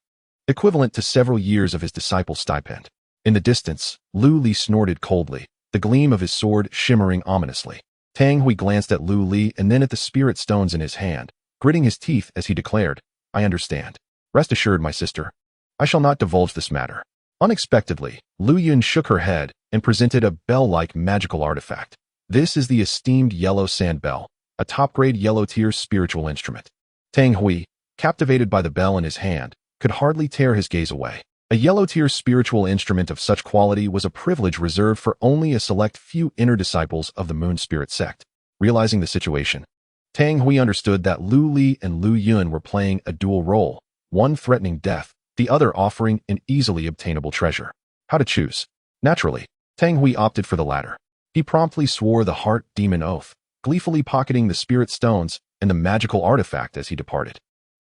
equivalent to several years of his disciple's stipend. In the distance, Lu Li snorted coldly, the gleam of his sword shimmering ominously. Tang Hui glanced at Lu Li and then at the spirit stones in his hand, gritting his teeth as he declared, "I understand. Rest assured, my sister, I shall not divulge this matter." Unexpectedly, Lu Yun shook her head and presented a bell-like magical artifact. This is the esteemed yellow sand bell, a top-grade yellow-tier spiritual instrument. Tang Hui, captivated by the bell in his hand, could hardly tear his gaze away. A yellow-tier spiritual instrument of such quality was a privilege reserved for only a select few inner disciples of the Moon Spirit sect. Realizing the situation, Tang Hui understood that Lu Li and Lu Yun were playing a dual role, one threatening death, the other offering an easily obtainable treasure. How to choose? Naturally, Tang Hui opted for the latter. He promptly swore the heart demon oath, gleefully pocketing the spirit stones and the magical artifact as he departed.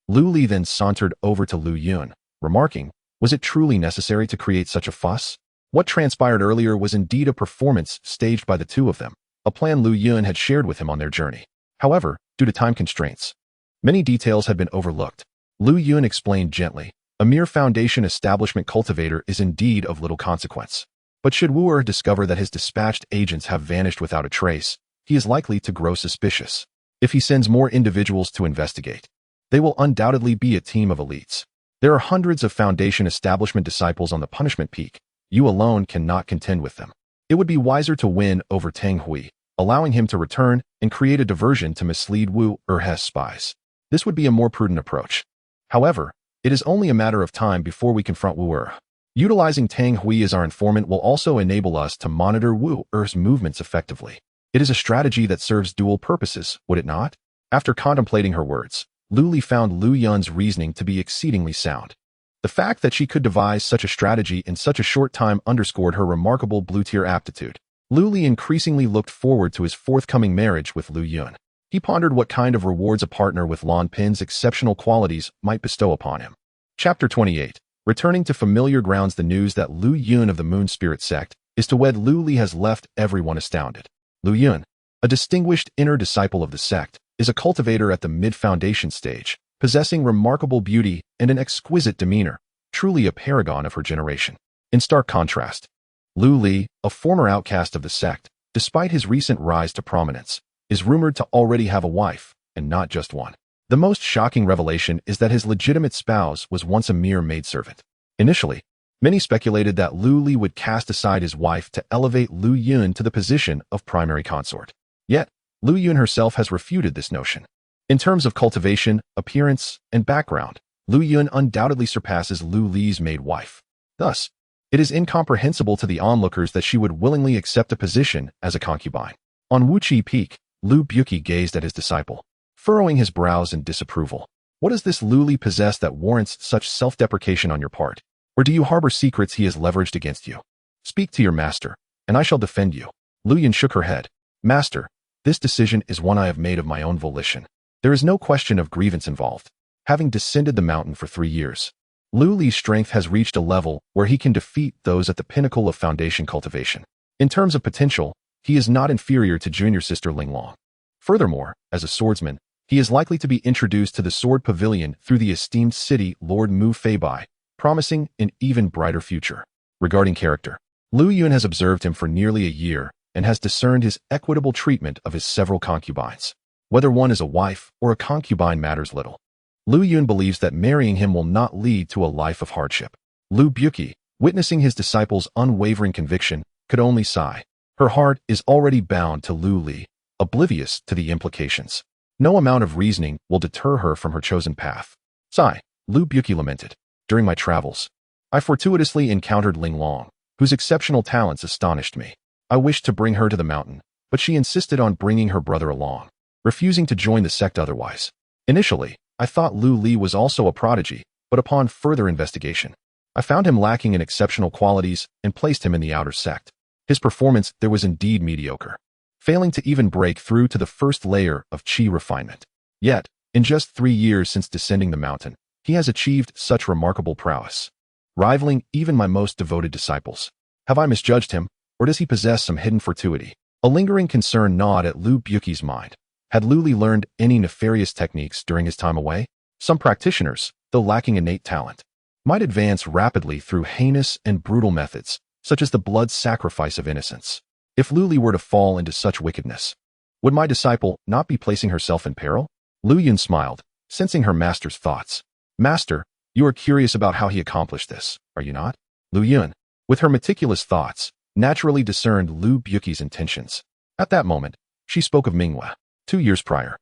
Lu Li then sauntered over to Lu Yun, remarking, "Was it truly necessary to create such a fuss?" What transpired earlier was indeed a performance staged by the two of them, a plan Lu Yun had shared with him on their journey. However, due to time constraints, many details had been overlooked. Lu Yun explained gently, "A mere foundation establishment cultivator is indeed of little consequence. But should Wu discover that his dispatched agents have vanished without a trace, he is likely to grow suspicious. If he sends more individuals to investigate, they will undoubtedly be a team of elites. There are hundreds of Foundation establishment disciples on the punishment peak. You alone cannot contend with them. It would be wiser to win over Tang Hui, allowing him to return and create a diversion to mislead Wu Erhe's spies. This would be a more prudent approach. However, it is only a matter of time before we confront Wu Er. Utilizing Tang Hui as our informant will also enable us to monitor Wu Er's movements effectively. It is a strategy that serves dual purposes, would it not?" After contemplating her words, Lu Li found Lu Yun's reasoning to be exceedingly sound. The fact that she could devise such a strategy in such a short time underscored her remarkable blue-tier aptitude. Lu Li increasingly looked forward to his forthcoming marriage with Lu Yun. He pondered what kind of rewards a partner with Lan Pin's exceptional qualities might bestow upon him. Chapter 28. Returning to familiar grounds, the news that Lu Yun of the Moon Spirit sect is to wed Lu Li has left everyone astounded. Lu Yun, a distinguished inner disciple of the sect, is a cultivator at the mid-foundation stage, possessing remarkable beauty and an exquisite demeanor, truly a paragon of her generation. In stark contrast, Lu Li, a former outcast of the sect, despite his recent rise to prominence, is rumored to already have a wife, and not just one. The most shocking revelation is that his legitimate spouse was once a mere maidservant. Initially, many speculated that Lu Li would cast aside his wife to elevate Lu Yun to the position of primary consort. Yet, Lu Yun herself has refuted this notion. In terms of cultivation, appearance, and background, Lu Yun undoubtedly surpasses Lu Li's maid wife. Thus, it is incomprehensible to the onlookers that she would willingly accept a position as a concubine. On Wuqi Peak, Lu Buqi gazed at his disciple, furrowing his brows in disapproval. What does this Lu Li possess that warrants such self-deprecation on your part? Or do you harbor secrets he has leveraged against you? Speak to your master, and I shall defend you. Lu Yun shook her head. Master, this decision is one I have made of my own volition. There is no question of grievance involved. Having descended the mountain for 3 years, Lu Li's strength has reached a level where he can defeat those at the pinnacle of Foundation cultivation. In terms of potential, he is not inferior to junior sister Ling Long. Furthermore, as a swordsman, he is likely to be introduced to the Sword Pavilion through the esteemed city Lord Mu Feibai, promising an even brighter future. Regarding character, Lu Yun has observed him for nearly a year and has discerned his equitable treatment of his several concubines. Whether one is a wife or a concubine matters little. Lu Yun believes that marrying him will not lead to a life of hardship. Lu Buqi, witnessing his disciple's unwavering conviction, could only sigh. Her heart is already bound to Lu Li, oblivious to the implications. No amount of reasoning will deter her from her chosen path. Sigh, Lu Buqi lamented. During my travels, I fortuitously encountered Ling Long, whose exceptional talents astonished me. I wished to bring her to the mountain, but she insisted on bringing her brother along, refusing to join the sect otherwise. Initially, I thought Lu Li was also a prodigy, but upon further investigation, I found him lacking in exceptional qualities and placed him in the outer sect. His performance there was indeed mediocre, failing to even break through to the first layer of qi refinement. Yet, in just 3 years since descending the mountain, he has achieved such remarkable prowess, rivaling even my most devoted disciples. Have I misjudged him, or does he possess some hidden fortuity? A lingering concern gnawed at Lu Buqi's mind. Had Lu Li learned any nefarious techniques during his time away? Some practitioners, though lacking innate talent, might advance rapidly through heinous and brutal methods, such as the blood sacrifice of innocents. If Lu Li were to fall into such wickedness, would my disciple not be placing herself in peril? Lu Yun smiled, sensing her master's thoughts. Master, you are curious about how he accomplished this, are you not? Lu Yun, with her meticulous thoughts, naturally discerned Lu Buqi's intentions. At that moment, she spoke of Mingyue. 2 years prior,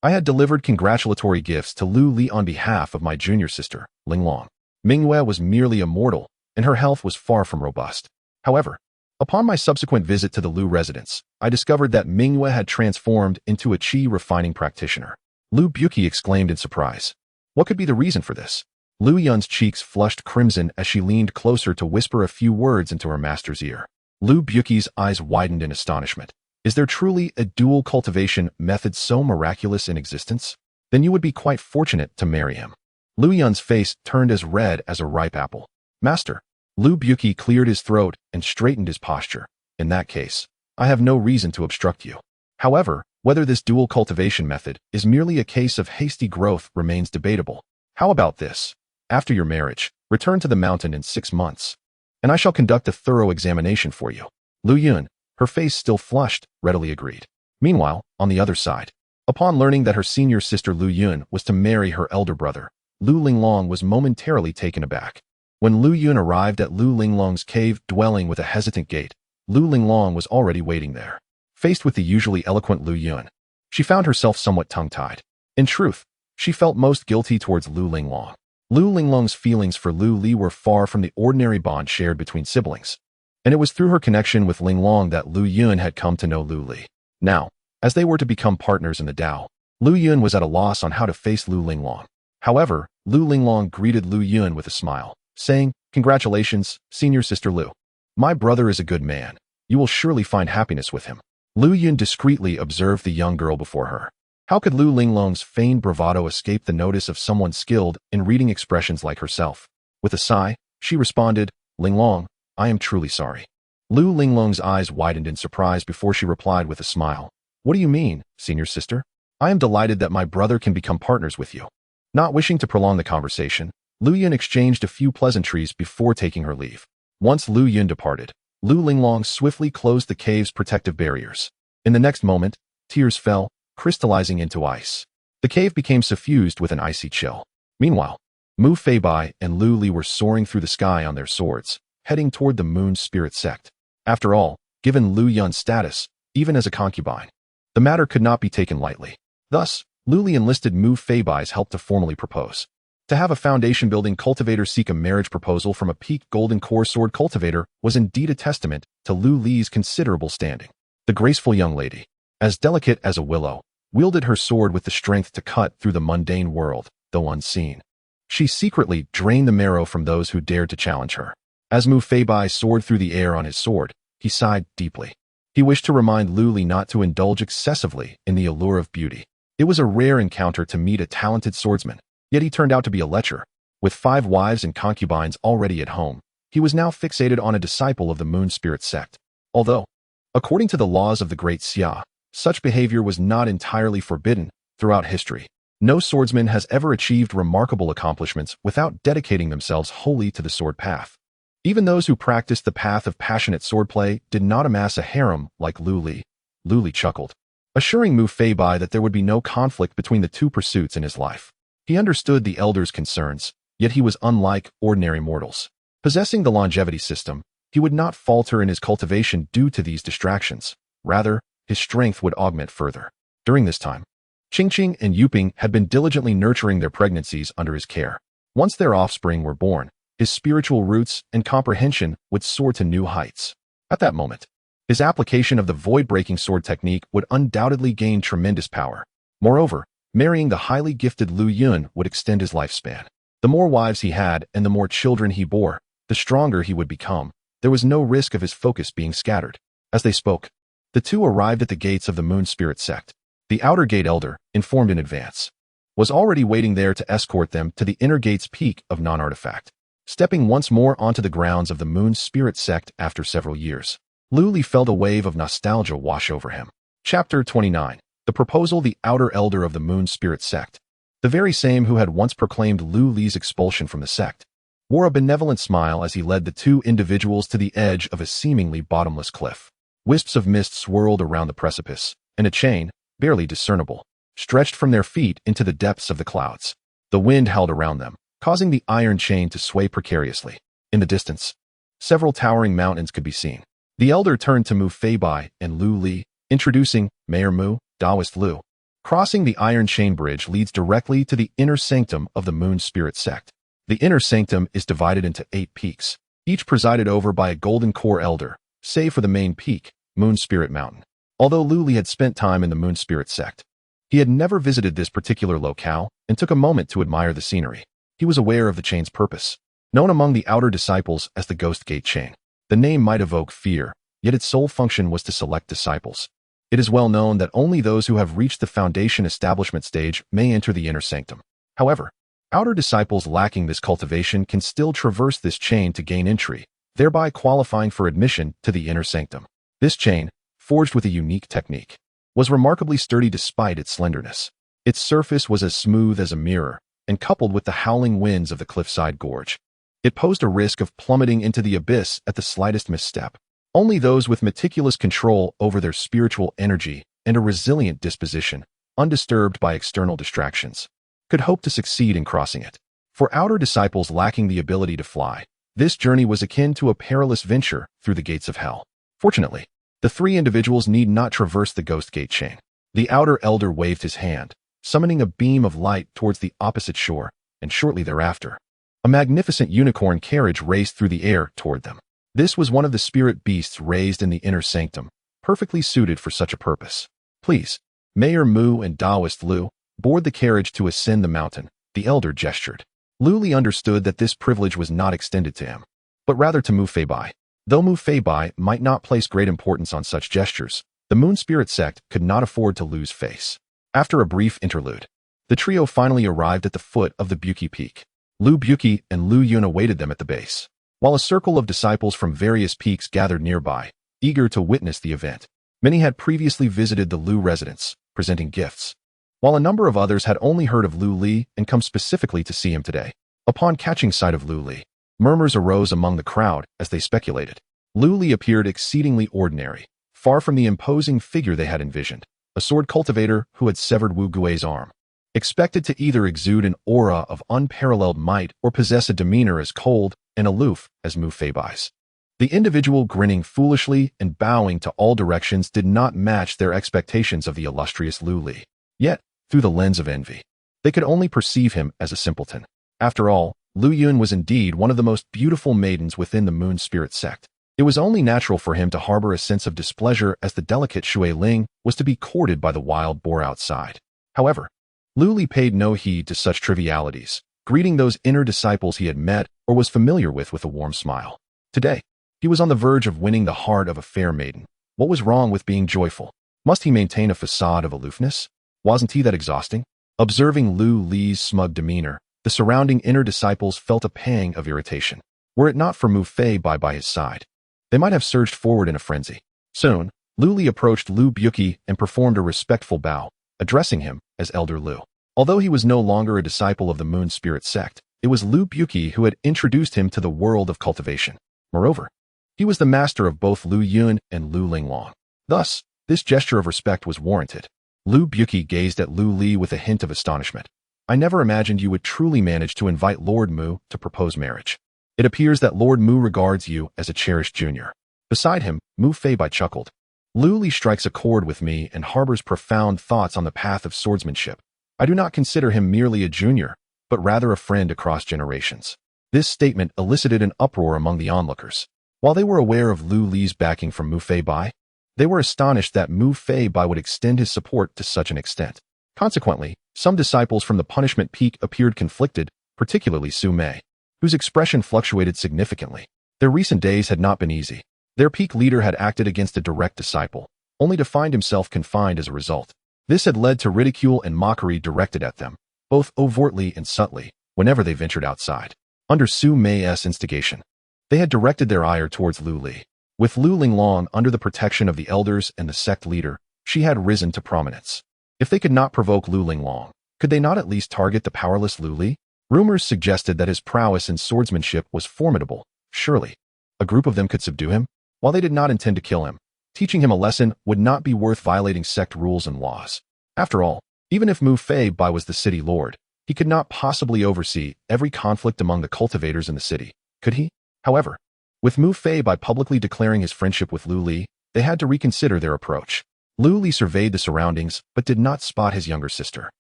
I had delivered congratulatory gifts to Lu Li on behalf of my junior sister, Linglong. Mingyue was merely a mortal, and her health was far from robust. However, upon my subsequent visit to the Lu residence, I discovered that Mingyue had transformed into a qi refining practitioner. Lu Buqi exclaimed in surprise. What could be the reason for this? Lu Yun's cheeks flushed crimson as she leaned closer to whisper a few words into her master's ear. Lu Buqi's eyes widened in astonishment. Is there truly a dual cultivation method so miraculous in existence? Then you would be quite fortunate to marry him. Lu Yun's face turned as red as a ripe apple. Master, Lu Buqi cleared his throat and straightened his posture. In that case, I have no reason to obstruct you. However, whether this dual cultivation method is merely a case of hasty growth remains debatable. How about this? After your marriage, return to the mountain in 6 months, and I shall conduct a thorough examination for you. Lu Yun, her face still flushed, readily agreed. Meanwhile, on the other side, upon learning that her senior sister Lu Yun was to marry her elder brother, Lu Linglong was momentarily taken aback. When Lu Yun arrived at Lu Linglong's cave dwelling with a hesitant gait, Lu Linglong was already waiting there. Faced with the usually eloquent Lu Yun, she found herself somewhat tongue-tied. In truth, she felt most guilty towards Lu Linglong. Lu Linglong's feelings for Lu Li were far from the ordinary bond shared between siblings, and it was through her connection with Linglong that Lu Yun had come to know Lu Li. Now, as they were to become partners in the Tao, Lu Yun was at a loss on how to face Lu Linglong. However, Lu Linglong greeted Lu Yun with a smile, saying, "Congratulations, senior sister Lu. My brother is a good man. You will surely find happiness with him." Lu Yun discreetly observed the young girl before her. How could Lu Linglong's feigned bravado escape the notice of someone skilled in reading expressions like herself? With a sigh, she responded, "Linglong, I am truly sorry." Lu Linglong's eyes widened in surprise before she replied with a smile. "What do you mean, senior sister? I am delighted that my brother can become partners with you." Not wishing to prolong the conversation, Lu Yun exchanged a few pleasantries before taking her leave. Once Lu Yun departed, Lu Linglong swiftly closed the cave's protective barriers. In the next moment, tears fell, crystallizing into ice. The cave became suffused with an icy chill. Meanwhile, Mu Feibai and Lu Li were soaring through the sky on their swords, heading toward the Moon Spirit sect. After all, given Lu Yun's status, even as a concubine, the matter could not be taken lightly. Thus, Lu Li enlisted Mu Feibai's help to formally propose. To have a foundation-building cultivator seek a marriage proposal from a peaked golden core sword cultivator was indeed a testament to Lu Li's considerable standing. The graceful young lady, as delicate as a willow, wielded her sword with the strength to cut through the mundane world, though unseen. She secretly drained the marrow from those who dared to challenge her. As Mu Feibai soared through the air on his sword, he sighed deeply. He wished to remind Lu Li not to indulge excessively in the allure of beauty. It was a rare encounter to meet a talented swordsman, yet he turned out to be a lecher. With 5 wives and concubines already at home, he was now fixated on a disciple of the Moon Spirit sect. Although, according to the laws of the Great Xia, such behavior was not entirely forbidden throughout history. No swordsman has ever achieved remarkable accomplishments without dedicating themselves wholly to the sword path. Even those who practiced the path of passionate swordplay did not amass a harem like Lu Li. Lu Li chuckled, assuring Mu Feibai that there would be no conflict between the two pursuits in his life. He understood the elder's concerns, yet he was unlike ordinary mortals. Possessing the longevity system, he would not falter in his cultivation due to these distractions. Rather, his strength would augment further. During this time, Qingqing and Yuping had been diligently nurturing their pregnancies under his care. Once their offspring were born, his spiritual roots and comprehension would soar to new heights. At that moment, his application of the void-breaking sword technique would undoubtedly gain tremendous power. Moreover, marrying the highly gifted Lu Yun would extend his lifespan. The more wives he had and the more children he bore, the stronger he would become. There was no risk of his focus being scattered. As they spoke, the two arrived at the gates of the Moon Spirit sect. The outer gate elder, informed in advance, was already waiting there to escort them to the inner gate's peak of non-artifact. Stepping once more onto the grounds of the Moon Spirit sect after several years, Lu Li felt a wave of nostalgia wash over him. Chapter 29. The proposal. The outer elder of the Moon Spirit sect, the very same who had once proclaimed Lu Li's expulsion from the sect, wore a benevolent smile as he led the two individuals to the edge of a seemingly bottomless cliff. Wisps of mist swirled around the precipice, and a chain, barely discernible, stretched from their feet into the depths of the clouds. The wind howled around them, causing the iron chain to sway precariously. In the distance, several towering mountains could be seen. The elder turned to Mu Feibai and Lu Li, introducing Mayor Mu, Taoist Lu. Crossing the iron chain bridge leads directly to the inner sanctum of the Moon Spirit sect. The inner sanctum is divided into 8 peaks, each presided over by a golden core elder, save for the main peak, Moon Spirit Mountain. Although Lu Li had spent time in the Moon Spirit sect, he had never visited this particular locale and took a moment to admire the scenery. He was aware of the chain's purpose. Known among the outer disciples as the Ghost Gate Chain, the name might evoke fear, yet its sole function was to select disciples. It is well known that only those who have reached the foundation establishment stage may enter the inner sanctum. However, outer disciples lacking this cultivation can still traverse this chain to gain entry, thereby qualifying for admission to the inner sanctum. This chain, forged with a unique technique, was remarkably sturdy despite its slenderness. Its surface was as smooth as a mirror, and coupled with the howling winds of the cliffside gorge, it posed a risk of plummeting into the abyss at the slightest misstep. Only those with meticulous control over their spiritual energy and a resilient disposition, undisturbed by external distractions, could hope to succeed in crossing it. For outer disciples lacking the ability to fly, this journey was akin to a perilous venture through the gates of hell. Fortunately, the 3 individuals need not traverse the Ghost Gate Chain. The outer elder waved his hand, summoning a beam of light towards the opposite shore, and shortly thereafter, a magnificent unicorn carriage raced through the air toward them. This was one of the spirit beasts raised in the inner sanctum, perfectly suited for such a purpose. Please, Mayor Mu and Taoist Lu, board the carriage to ascend the mountain, the elder gestured. Lu Li understood that this privilege was not extended to him, but rather to Mu Feibai. Though Mu Feibai might not place great importance on such gestures, the Moon Spirit sect could not afford to lose face. After a brief interlude, the trio finally arrived at the foot of the Buki Peak. Lu Buki and Lu Yun awaited them at the base, while a circle of disciples from various peaks gathered nearby, eager to witness the event. Many had previously visited the Lu residence, presenting gifts, while a number of others had only heard of Lu Li and come specifically to see him today. Upon catching sight of Lu Li, murmurs arose among the crowd as they speculated. Lu Li appeared exceedingly ordinary, far from the imposing figure they had envisioned, a sword cultivator who had severed Wu Gui's arm. Expected to either exude an aura of unparalleled might or possess a demeanor as cold and aloof as Mu Feibai's. The individual grinning foolishly and bowing to all directions did not match their expectations of the illustrious Lu Li. Yet, through the lens of envy, they could only perceive him as a simpleton. After all, Lu Yun was indeed one of the most beautiful maidens within the Moon Spirit sect. It was only natural for him to harbor a sense of displeasure as the delicate Shui Ling was to be courted by the wild boar outside. However, Lu Li paid no heed to such trivialities, greeting those inner disciples he had met or was familiar with a warm smile. Today, he was on the verge of winning the heart of a fair maiden. What was wrong with being joyful? Must he maintain a facade of aloofness? Wasn't he that exhausting? Observing Lu Li's smug demeanor, the surrounding inner disciples felt a pang of irritation. Were it not for Mu Feibai by his side, they might have surged forward in a frenzy. Soon, Lu Li approached Lu Buki and performed a respectful bow, addressing him as Elder Lu. Although he was no longer a disciple of the Moon Spirit sect, it was Lu Buki who had introduced him to the world of cultivation. Moreover, he was the master of both Lu Yun and Lu Linglong. Thus, this gesture of respect was warranted. Lu Buki gazed at Lu Li with a hint of astonishment. I never imagined you would truly manage to invite Lord Mu to propose marriage. It appears that Lord Mu regards you as a cherished junior. Beside him, Mu Feibai chuckled. Lu Li strikes a chord with me and harbors profound thoughts on the path of swordsmanship. I do not consider him merely a junior, but rather a friend across generations. This statement elicited an uproar among the onlookers. While they were aware of Lu Li's backing from Mu Fei Bai, they were astonished that Mu Fei Bai would extend his support to such an extent. Consequently, some disciples from the punishment peak appeared conflicted, particularly Su Mei, whose expression fluctuated significantly. Their recent days had not been easy. Their peak leader had acted against a direct disciple, only to find himself confined as a result. This had led to ridicule and mockery directed at them, both overtly and subtly, whenever they ventured outside. Under Su Mei's instigation, they had directed their ire towards Lu Li. With Lu Linglong under the protection of the elders and the sect leader, she had risen to prominence. If they could not provoke Lu Linglong, could they not at least target the powerless Lu Li? Rumors suggested that his prowess in swordsmanship was formidable. Surely, a group of them could subdue him? While they did not intend to kill him, teaching him a lesson would not be worth violating sect rules and laws. After all, even if Mu Fei Bai was the city lord, he could not possibly oversee every conflict among the cultivators in the city, could he? However, with Mu Fei Bai publicly declaring his friendship with Lu Li, they had to reconsider their approach. Lu Li surveyed the surroundings but did not spot his younger sister,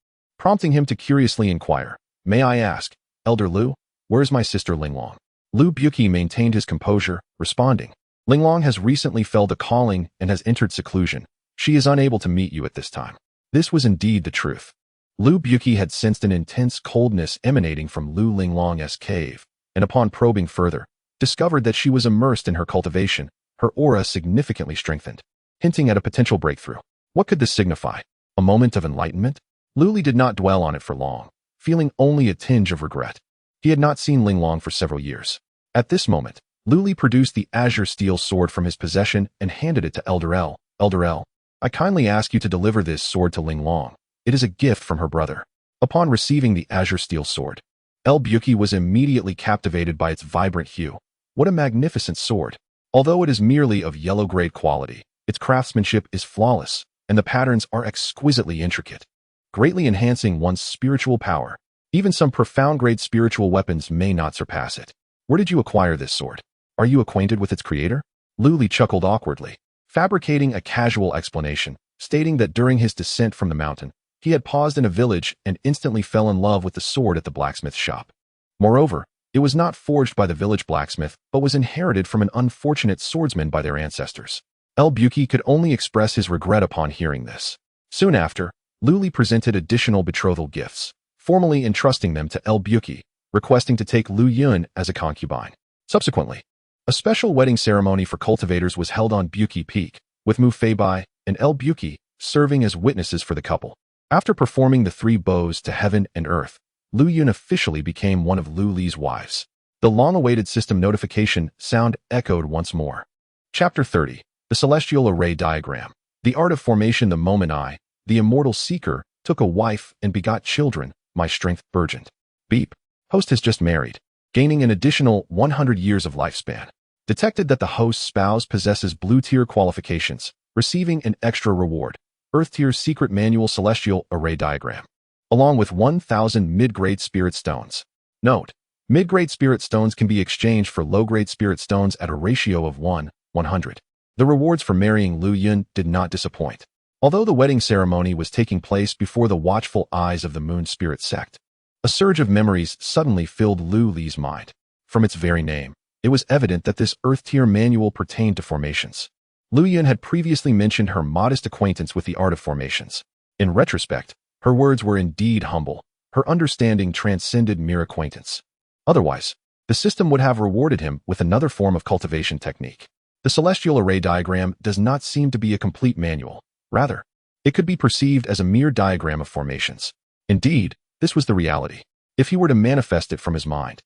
prompting him to curiously inquire, "May I ask, Elder Lu, where is my sister Linglong?" Lu Buqi maintained his composure, responding, "Linglong has recently felled a calling and has entered seclusion. She is unable to meet you at this time." This was indeed the truth. Lu Buqi had sensed an intense coldness emanating from Lu Linglong's cave, and upon probing further, discovered that she was immersed in her cultivation, her aura significantly strengthened, hinting at a potential breakthrough. What could this signify? A moment of enlightenment? Lu Li did not dwell on it for long, feeling only a tinge of regret. He had not seen Linglong for several years. At this moment, Lu Li produced the azure steel sword from his possession and handed it to Elder L. "Elder L, I kindly ask you to deliver this sword to Linglong. It is a gift from her brother." Upon receiving the azure steel sword, El Buqi was immediately captivated by its vibrant hue. What a magnificent sword! Although it is merely of yellow-grade quality, its craftsmanship is flawless, and the patterns are exquisitely intricate, greatly enhancing one's spiritual power. Even some profound-grade spiritual weapons may not surpass it. Where did you acquire this sword? Are you acquainted with its creator? Lu Li chuckled awkwardly, fabricating a casual explanation, stating that during his descent from the mountain, he had paused in a village and instantly fell in love with the sword at the blacksmith's shop. Moreover, it was not forged by the village blacksmith, but was inherited from an unfortunate swordsman by their ancestors. El Buqi could only express his regret upon hearing this. Soon after, Lu Li presented additional betrothal gifts, formally entrusting them to El Buqi, requesting to take Lu Yun as a concubine. Subsequently, a special wedding ceremony for cultivators was held on Buqi Peak, with Mu Fei Bai and El Buqi serving as witnesses for the couple. After performing the 3 bows to heaven and earth, Lu Yun officially became one of Lu Li's wives. The long-awaited system notification sound echoed once more. Chapter 30. The Celestial Array Diagram. The art of formation. The moment I, the immortal seeker, took a wife and begot children, my strength burgeoned. Beep. Host has just married, gaining an additional 100 years of lifespan. Detected that the host's spouse possesses blue-tier qualifications, receiving an extra reward. Earth-tier secret manual celestial array diagram, along with 1,000 mid-grade spirit stones. Note: mid-grade spirit stones can be exchanged for low-grade spirit stones at a ratio of 1:100. The rewards for marrying Lu Yun did not disappoint. Although the wedding ceremony was taking place before the watchful eyes of the Moon Spirit sect, a surge of memories suddenly filled Lu Li's mind. From its very name, it was evident that this Earth-tier manual pertained to formations. Lu Yun had previously mentioned her modest acquaintance with the art of formations. In retrospect, her words were indeed humble. Her understanding transcended mere acquaintance. Otherwise, the system would have rewarded him with another form of cultivation technique. The celestial array diagram does not seem to be a complete manual. Rather, it could be perceived as a mere diagram of formations. Indeed, this was the reality. If he were to manifest it from his mind,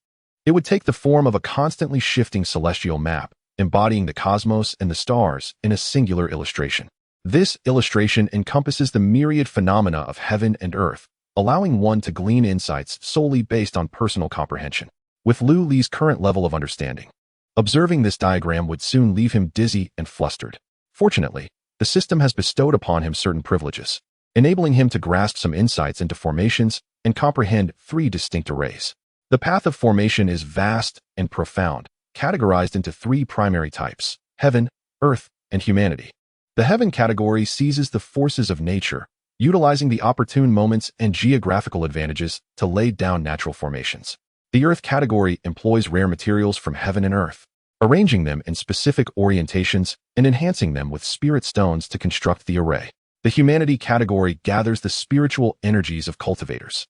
it would take the form of a constantly shifting celestial map, embodying the cosmos and the stars in a singular illustration. This illustration encompasses the myriad phenomena of heaven and earth, allowing one to glean insights solely based on personal comprehension. With Lu Li's current level of understanding, observing this diagram would soon leave him dizzy and flustered. Fortunately, the system has bestowed upon him certain privileges, enabling him to grasp some insights into formations and comprehend 3 distinct arrays. The path of formation is vast and profound, categorized into 3 primary types: heaven, earth, and humanity. The heaven category seizes the forces of nature, utilizing the opportune moments and geographical advantages to lay down natural formations. The earth category employs rare materials from heaven and earth, arranging them in specific orientations and enhancing them with spirit stones to construct the array. The humanity category gathers the spiritual energies of cultivators,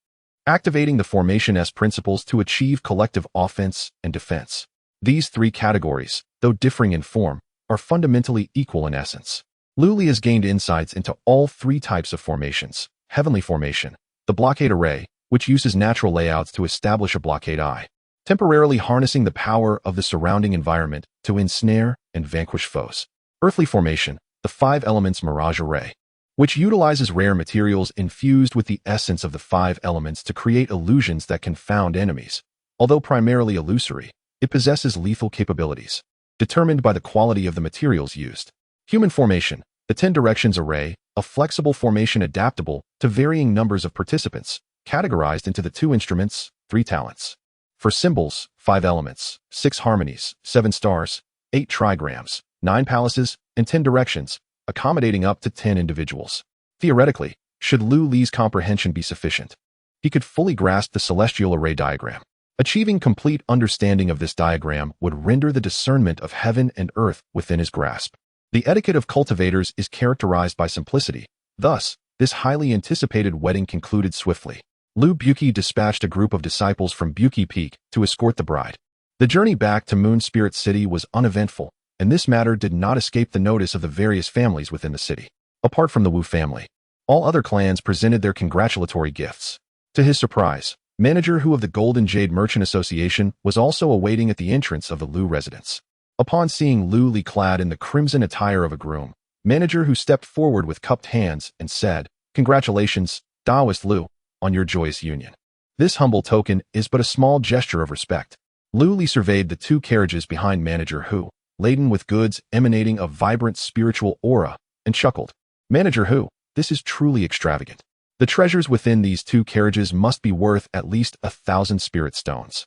activating the Formation S principles to achieve collective offense and defense. These three categories, though differing in form, are fundamentally equal in essence. Luli has gained insights into all three types of formations. Heavenly formation, the blockade array, which uses natural layouts to establish a blockade eye, temporarily harnessing the power of the surrounding environment to ensnare and vanquish foes. Earthly formation, the five elements mirage array, which utilizes rare materials infused with the essence of the five elements to create illusions that confound enemies. Although primarily illusory, it possesses lethal capabilities, determined by the quality of the materials used. Human formation, the 10 directions array, a flexible formation adaptable to varying numbers of participants, categorized into the 2 instruments, 3 talents. For symbols, 5 elements, 6 harmonies, 7 stars, 8 trigrams, 9 palaces, and 10 directions, accommodating up to 10 individuals. Theoretically, should Lu Li's comprehension be sufficient, he could fully grasp the celestial array diagram. Achieving complete understanding of this diagram would render the discernment of heaven and earth within his grasp. The etiquette of cultivators is characterized by simplicity. Thus, this highly anticipated wedding concluded swiftly. Lu Buki dispatched a group of disciples from Buki Peak to escort the bride. The journey back to Moon Spirit City was uneventful, and this matter did not escape the notice of the various families within the city. Apart from the Wu family, all other clans presented their congratulatory gifts. To his surprise, Manager Hu of the Golden Jade Merchant Association was also awaiting at the entrance of the Lu residence. Upon seeing Lu Li clad in the crimson attire of a groom, Manager Hu stepped forward with cupped hands and said, "Congratulations, Taoist Lu, on your joyous union. This humble token is but a small gesture of respect." Lu Li surveyed the 2 carriages behind Manager Hu, laden with goods emanating a vibrant spiritual aura, and chuckled. "Manager Hu, this is truly extravagant. The treasures within these 2 carriages must be worth at least 1,000 spirit stones."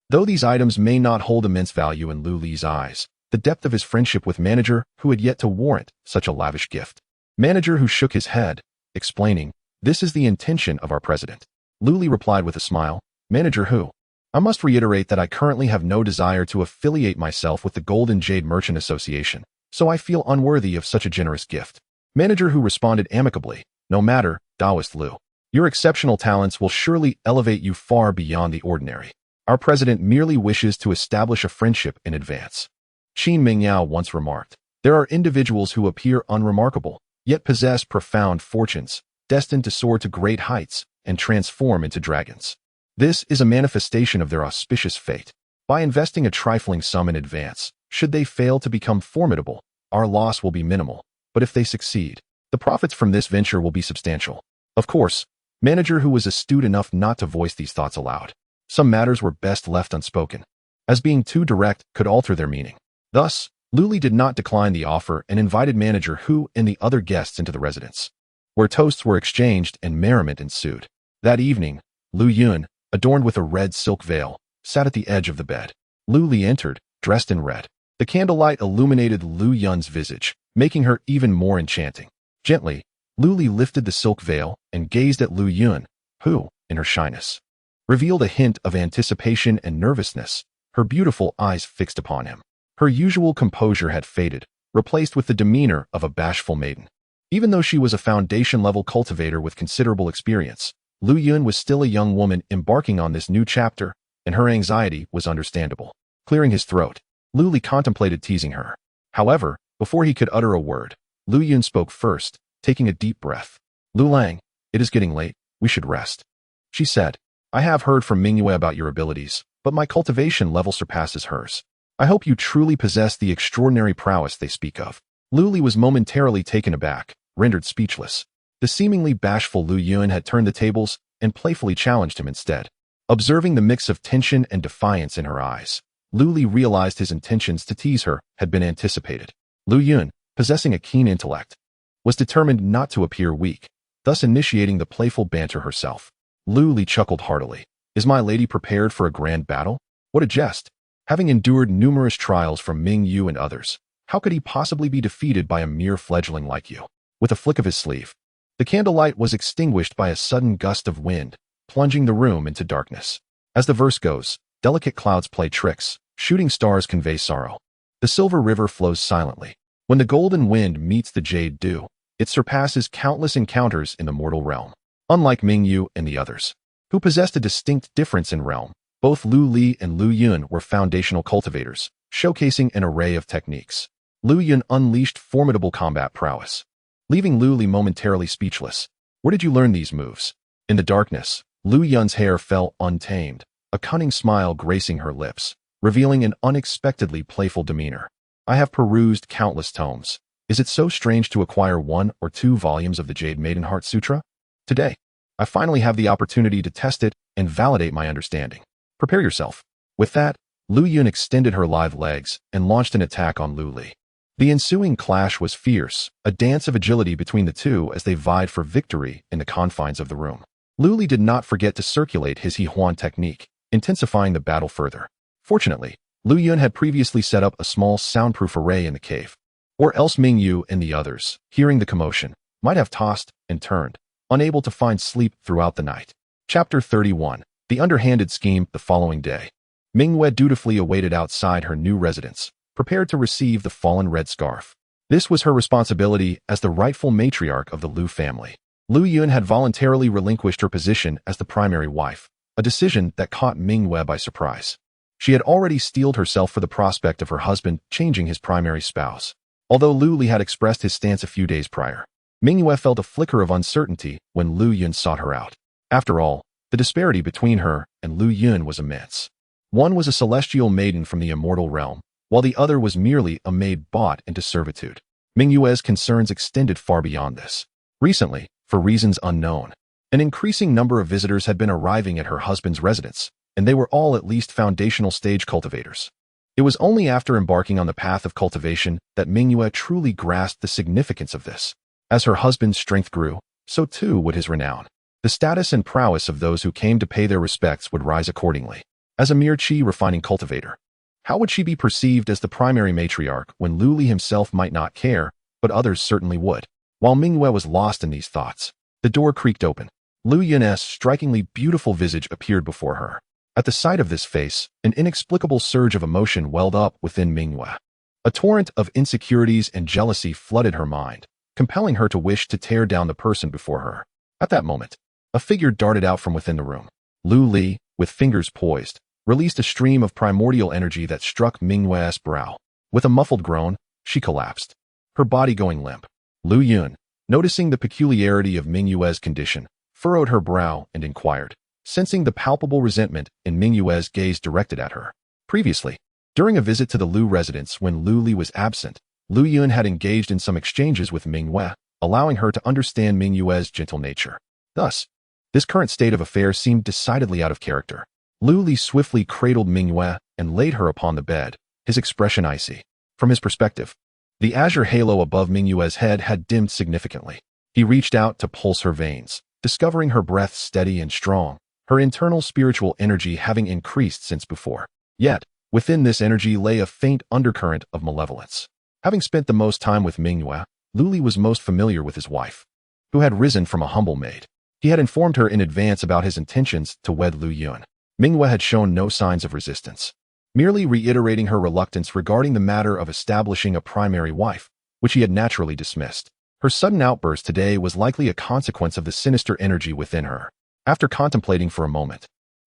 Though these items may not hold immense value in Lu Li's eyes, the depth of his friendship with Manager Hu had yet to warrant such a lavish gift. Manager Hu shook his head, explaining, "This is the intention of our president." Lu Li replied with a smile, "Manager Hu, I must reiterate that I currently have no desire to affiliate myself with the Golden Jade Merchant Association, so I feel unworthy of such a generous gift." Manager Hu responded amicably, "No matter, Taoist Lu. Your exceptional talents will surely elevate you far beyond the ordinary. Our president merely wishes to establish a friendship in advance." Qin Mingyao once remarked, "There are individuals who appear unremarkable, yet possess profound fortunes, destined to soar to great heights and transform into dragons. This is a manifestation of their auspicious fate. By investing a trifling sum in advance, should they fail to become formidable, our loss will be minimal, but if they succeed, the profits from this venture will be substantial." Of course, Manager Hu was astute enough not to voice these thoughts aloud. Some matters were best left unspoken, as being too direct could alter their meaning. Thus, Lu Li did not decline the offer and invited Manager Hu and the other guests into the residence, where toasts were exchanged and merriment ensued. That evening, Lu Yun, adorned with a red silk veil, sat at the edge of the bed. Lu Li entered, dressed in red. The candlelight illuminated Lu Yun's visage, making her even more enchanting. Gently, Lu Li lifted the silk veil and gazed at Lu Yun, who, in her shyness, revealed a hint of anticipation and nervousness, her beautiful eyes fixed upon him. Her usual composure had faded, replaced with the demeanor of a bashful maiden. Even though she was a foundation-level cultivator with considerable experience, Lu Yun was still a young woman embarking on this new chapter, and her anxiety was understandable. Clearing his throat, Lu Li contemplated teasing her. However, before he could utter a word, Lu Yun spoke first, taking a deep breath. "Lu Lang, it is getting late, we should rest," she said. "I have heard from Mingyue about your abilities, but my cultivation level surpasses hers. I hope you truly possess the extraordinary prowess they speak of." Lu Li was momentarily taken aback, rendered speechless. The seemingly bashful Lu Yun had turned the tables and playfully challenged him instead. Observing the mix of tension and defiance in her eyes, Lu Li realized his intentions to tease her had been anticipated. Lu Yun, possessing a keen intellect, was determined not to appear weak, thus initiating the playful banter herself. Lu Li chuckled heartily. "Is my lady prepared for a grand battle? What a jest! Having endured numerous trials from Ming Yu and others, how could he possibly be defeated by a mere fledgling like you?" With a flick of his sleeve, the candlelight was extinguished by a sudden gust of wind, plunging the room into darkness. As the verse goes, delicate clouds play tricks, shooting stars convey sorrow. The silver river flows silently. When the golden wind meets the jade dew, it surpasses countless encounters in the mortal realm. Unlike Mingyu and the others, who possessed a distinct difference in realm, both Lu Li and Lu Yun were foundational cultivators, showcasing an array of techniques. Lu Yun unleashed formidable combat prowess, leaving Lu Li momentarily speechless. Where did you learn these moves? In the darkness, Lu Yun's hair fell untamed, a cunning smile gracing her lips, revealing an unexpectedly playful demeanor. I have perused countless tomes. Is it so strange to acquire 1 or 2 volumes of the Jade Maiden Heart Sutra? Today, I finally have the opportunity to test it and validate my understanding. Prepare yourself. With that, Lu Yun extended her lithe legs and launched an attack on Lu Li. The ensuing clash was fierce, a dance of agility between the two as they vied for victory in the confines of the room. Lu Li did not forget to circulate his He Huan technique, intensifying the battle further. Fortunately, Lu Yun had previously set up a small soundproof array in the cave, or else Mingyu and the others, hearing the commotion, might have tossed and turned, unable to find sleep throughout the night. Chapter 31. The Underhanded Scheme. The following day, Mingwe dutifully awaited outside her new residence, prepared to receive the fallen red scarf. This was her responsibility as the rightful matriarch of the Lu family. Lu Yun had voluntarily relinquished her position as the primary wife, a decision that caught Mingwe by surprise. She had already steeled herself for the prospect of her husband changing his primary spouse. Although Lu Li had expressed his stance a few days prior, Mingwe felt a flicker of uncertainty when Lu Yun sought her out. After all, the disparity between her and Lu Yun was immense. One was a celestial maiden from the immortal realm, while the other was merely a maid bought into servitude. Mingwe's concerns extended far beyond this. Recently, for reasons unknown, an increasing number of visitors had been arriving at her husband's residence, and they were all at least foundational stage cultivators. It was only after embarking on the path of cultivation that Mingwe truly grasped the significance of this. As her husband's strength grew, so too would his renown. The status and prowess of those who came to pay their respects would rise accordingly. As a mere chi-refining cultivator, how would she be perceived as the primary matriarch when Lu Li himself might not care, but others certainly would? While Mingwe was lost in these thoughts, the door creaked open. Lu Yun's strikingly beautiful visage appeared before her. At the sight of this face, an inexplicable surge of emotion welled up within Mingwe. A torrent of insecurities and jealousy flooded her mind, compelling her to wish to tear down the person before her. At that moment, a figure darted out from within the room. Lu Li, with fingers poised, released a stream of primordial energy that struck Mingwe's brow. With a muffled groan, she collapsed, her body going limp. Lu Yun, noticing the peculiarity of Mingwe's condition, furrowed her brow and inquired, sensing the palpable resentment in Mingwe's gaze directed at her. Previously, during a visit to the Lu residence when Lu Li was absent, Lu Yun had engaged in some exchanges with Mingwe, allowing her to understand Mingwe's gentle nature. Thus, this current state of affairs seemed decidedly out of character. Lu Li swiftly cradled Mingwe and laid her upon the bed, his expression icy. From his perspective, the azure halo above Mingwe's head had dimmed significantly. He reached out to pulse her veins, discovering her breath steady and strong, her internal spiritual energy having increased since before. Yet, within this energy lay a faint undercurrent of malevolence. Having spent the most time with Mingwe, Lu Li was most familiar with his wife, who had risen from a humble maid. He had informed her in advance about his intentions to wed Lu Yun. Mingwe had shown no signs of resistance, merely reiterating her reluctance regarding the matter of establishing a primary wife, which he had naturally dismissed. Her sudden outburst today was likely a consequence of the sinister energy within her. After contemplating for a moment,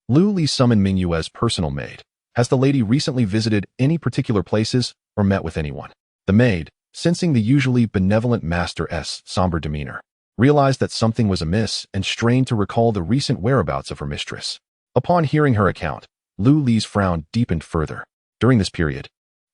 Lu Li summoned Mingwe's personal maid. Has the lady recently visited any particular places or met with anyone? The maid, sensing the usually benevolent master's somber demeanor, realized that something was amiss and strained to recall the recent whereabouts of her mistress. Upon hearing her account, Lu Li's frown deepened further. During this period,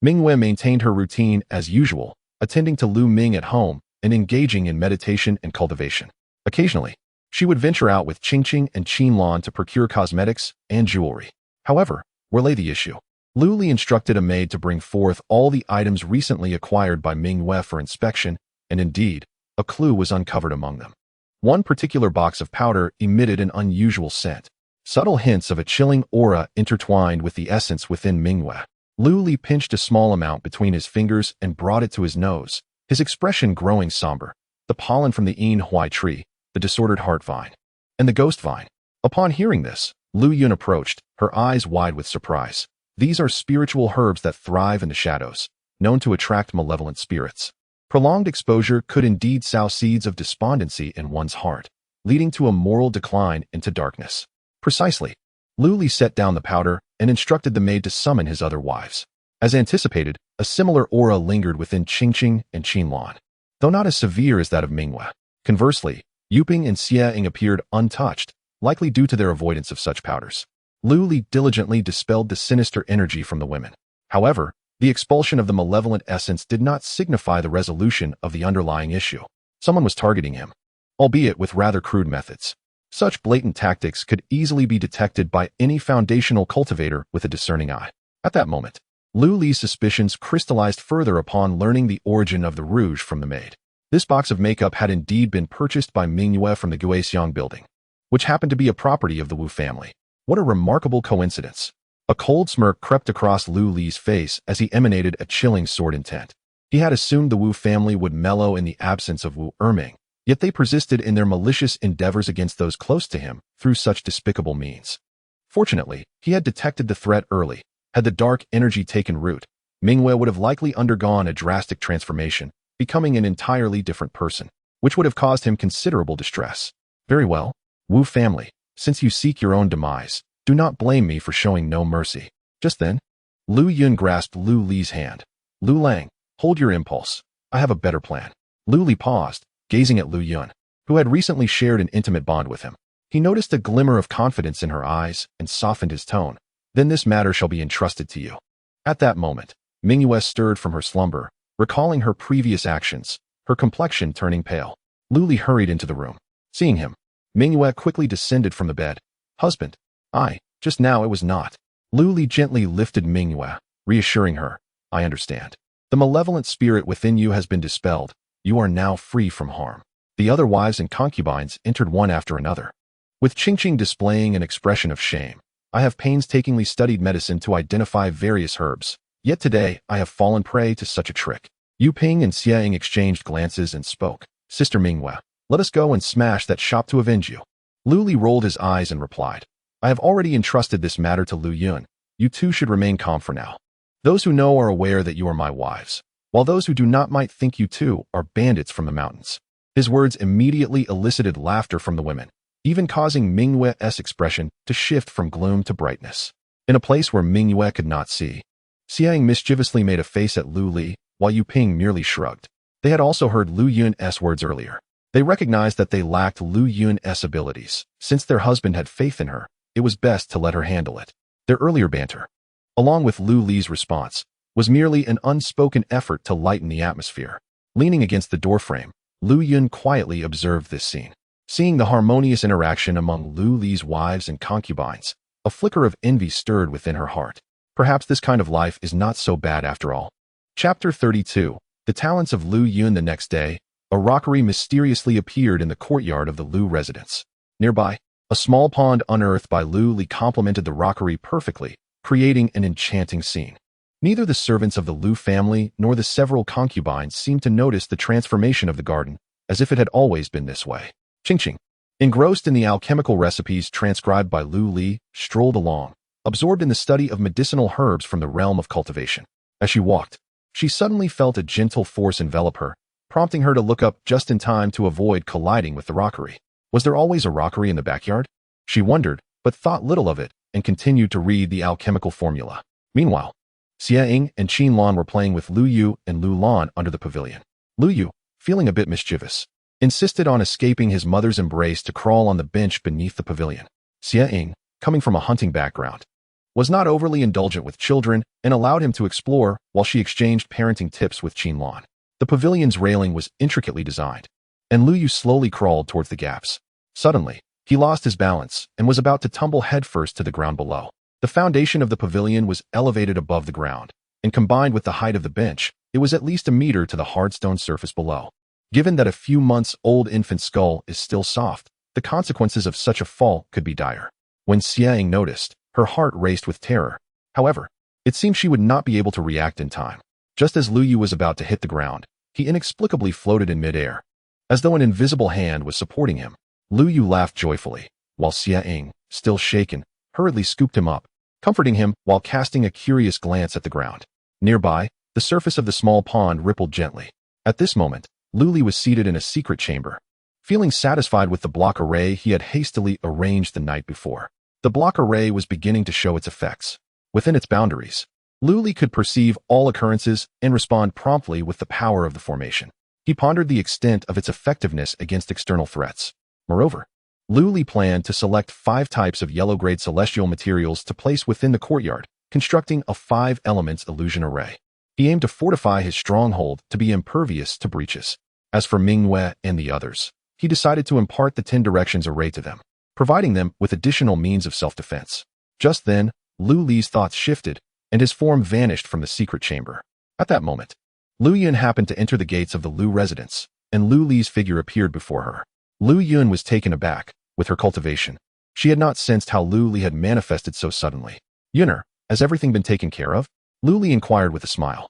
Mingwe maintained her routine as usual, attending to Lu Ming at home and engaging in meditation and cultivation. Occasionally, she would venture out with Qingqing and Qinlan to procure cosmetics and jewelry. However, where lay the issue? Lu Li instructed a maid to bring forth all the items recently acquired by Mingwe for inspection, and indeed, a clue was uncovered among them. One particular box of powder emitted an unusual scent. Subtle hints of a chilling aura intertwined with the essence within Mingwe. Lu Li pinched a small amount between his fingers and brought it to his nose, his expression growing somber. The pollen from the Yin Hui tree, the disordered heart vine, and the ghost vine. Upon hearing this, Lu Yun approached, her eyes wide with surprise. These are spiritual herbs that thrive in the shadows, known to attract malevolent spirits. Prolonged exposure could indeed sow seeds of despondency in one's heart, leading to a moral decline into darkness. Precisely. Lu Li set down the powder and instructed the maid to summon his other wives. As anticipated, a similar aura lingered within Qingqing and Qinlan, though not as severe as that of Mingyue. Conversely, Yuping and Xiaoying appeared untouched, likely due to their avoidance of such powders. Lu Li diligently dispelled the sinister energy from the women. However, the expulsion of the malevolent essence did not signify the resolution of the underlying issue. Someone was targeting him, albeit with rather crude methods. Such blatant tactics could easily be detected by any foundational cultivator with a discerning eye. At that moment, Lu Li's suspicions crystallized further upon learning the origin of the rouge from the maid. This box of makeup had indeed been purchased by Mingyue from the Guixiang building, which happened to be a property of the Wu family. What a remarkable coincidence. A cold smirk crept across Lu Li's face as he emanated a chilling sword intent. He had assumed the Wu family would mellow in the absence of Wu Erming, yet they persisted in their malicious endeavors against those close to him through such despicable means. Fortunately, he had detected the threat early. Had the dark energy taken root, Mingyue would have likely undergone a drastic transformation, becoming an entirely different person, which would have caused him considerable distress. Very well, Wu family, since you seek your own demise, do not blame me for showing no mercy. Just then, Lu Yun grasped Lu Li's hand. Lu Lang, hold your impulse. I have a better plan. Lu Li paused, gazing at Lu Yun, who had recently shared an intimate bond with him. He noticed a glimmer of confidence in her eyes and softened his tone. Then this matter shall be entrusted to you. At that moment, Mingyue stirred from her slumber, recalling her previous actions, her complexion turning pale. Lu Li hurried into the room. Seeing him, Mingyue quickly descended from the bed. Husband, just now it was not. Lu Li gently lifted Mingyue, reassuring her. I understand. The malevolent spirit within you has been dispelled. You are now free from harm. The other wives and concubines entered one after another, with Qingqing displaying an expression of shame. I have painstakingly studied medicine to identify various herbs, yet today I have fallen prey to such a trick. Yuping and Xiaoying exchanged glances and spoke. Sister Mingyue, let us go and smash that shop to avenge you. Lu Li rolled his eyes and replied, I have already entrusted this matter to Lu Yun. You two should remain calm for now. Those who know are aware that you are my wives, while those who do not might think you two are bandits from the mountains. His words immediately elicited laughter from the women, even causing Mingyue's expression to shift from gloom to brightness. In a place where Mingyue could not see, Xiaoying mischievously made a face at Lu Li, while Yuping merely shrugged. They had also heard Lu Yun's words earlier. They recognized that they lacked Lu Yun's abilities. Since their husband had faith in her, it was best to let her handle it. Their earlier banter, along with Lu Li's response, was merely an unspoken effort to lighten the atmosphere. Leaning against the doorframe, Lu Yun quietly observed this scene. Seeing the harmonious interaction among Lu Li's wives and concubines, a flicker of envy stirred within her heart. Perhaps this kind of life is not so bad after all. Chapter 32. The Talents of Lu Yun. The next day, a rockery mysteriously appeared in the courtyard of the Lu residence. Nearby, a small pond unearthed by Lu Li complemented the rockery perfectly, creating an enchanting scene. Neither the servants of the Lu family nor the several concubines seemed to notice the transformation of the garden, as if it had always been this way. Qingqing, engrossed in the alchemical recipes transcribed by Lu Li, strolled along, absorbed in the study of medicinal herbs from the realm of cultivation. As she walked, she suddenly felt a gentle force envelop her, prompting her to look up just in time to avoid colliding with the rockery. Was there always a rockery in the backyard? She wondered, but thought little of it, and continued to read the alchemical formula. Meanwhile, Xiaoying and Qinlan were playing with Lu Yu and Lu Lan under the pavilion. Lu Yu, feeling a bit mischievous, insisted on escaping his mother's embrace to crawl on the bench beneath the pavilion. Xiaoying, coming from a hunting background, was not overly indulgent with children and allowed him to explore while she exchanged parenting tips with Qinlan. The pavilion's railing was intricately designed, and Lu Yu slowly crawled towards the gaps. Suddenly, he lost his balance and was about to tumble headfirst to the ground below. The foundation of the pavilion was elevated above the ground, and combined with the height of the bench, it was at least a meter to the hard stone surface below. Given that a few months old infant skull is still soft, the consequences of such a fall could be dire. When Xiaoying noticed, her heart raced with terror. However, it seemed she would not be able to react in time. Just as Lu Yu was about to hit the ground, he inexplicably floated in midair. As though an invisible hand was supporting him, Lu Yu laughed joyfully, while Xiaoying, still shaken, hurriedly scooped him up, comforting him while casting a curious glance at the ground. Nearby, the surface of the small pond rippled gently. At this moment, Luli was seated in a secret chamber, feeling satisfied with the block array he had hastily arranged the night before. The block array was beginning to show its effects. Within its boundaries, Luli could perceive all occurrences and respond promptly with the power of the formation. He pondered the extent of its effectiveness against external threats. Moreover, Luli planned to select 5 types of yellow-grade celestial materials to place within the courtyard, constructing a 5-elements illusion array. He aimed to fortify his stronghold to be impervious to breaches. As for Mingyue and the others, he decided to impart the 10 directions array to them, providing them with additional means of self-defense. Just then, Lu Li's thoughts shifted, and his form vanished from the secret chamber. At that moment, Lu Yun happened to enter the gates of the Lu residence, and Lu Li's figure appeared before her. Lu Yun was taken aback with her cultivation. She had not sensed how Lu Li had manifested so suddenly. "Yuner, has everything been taken care of?" Lu Li inquired with a smile.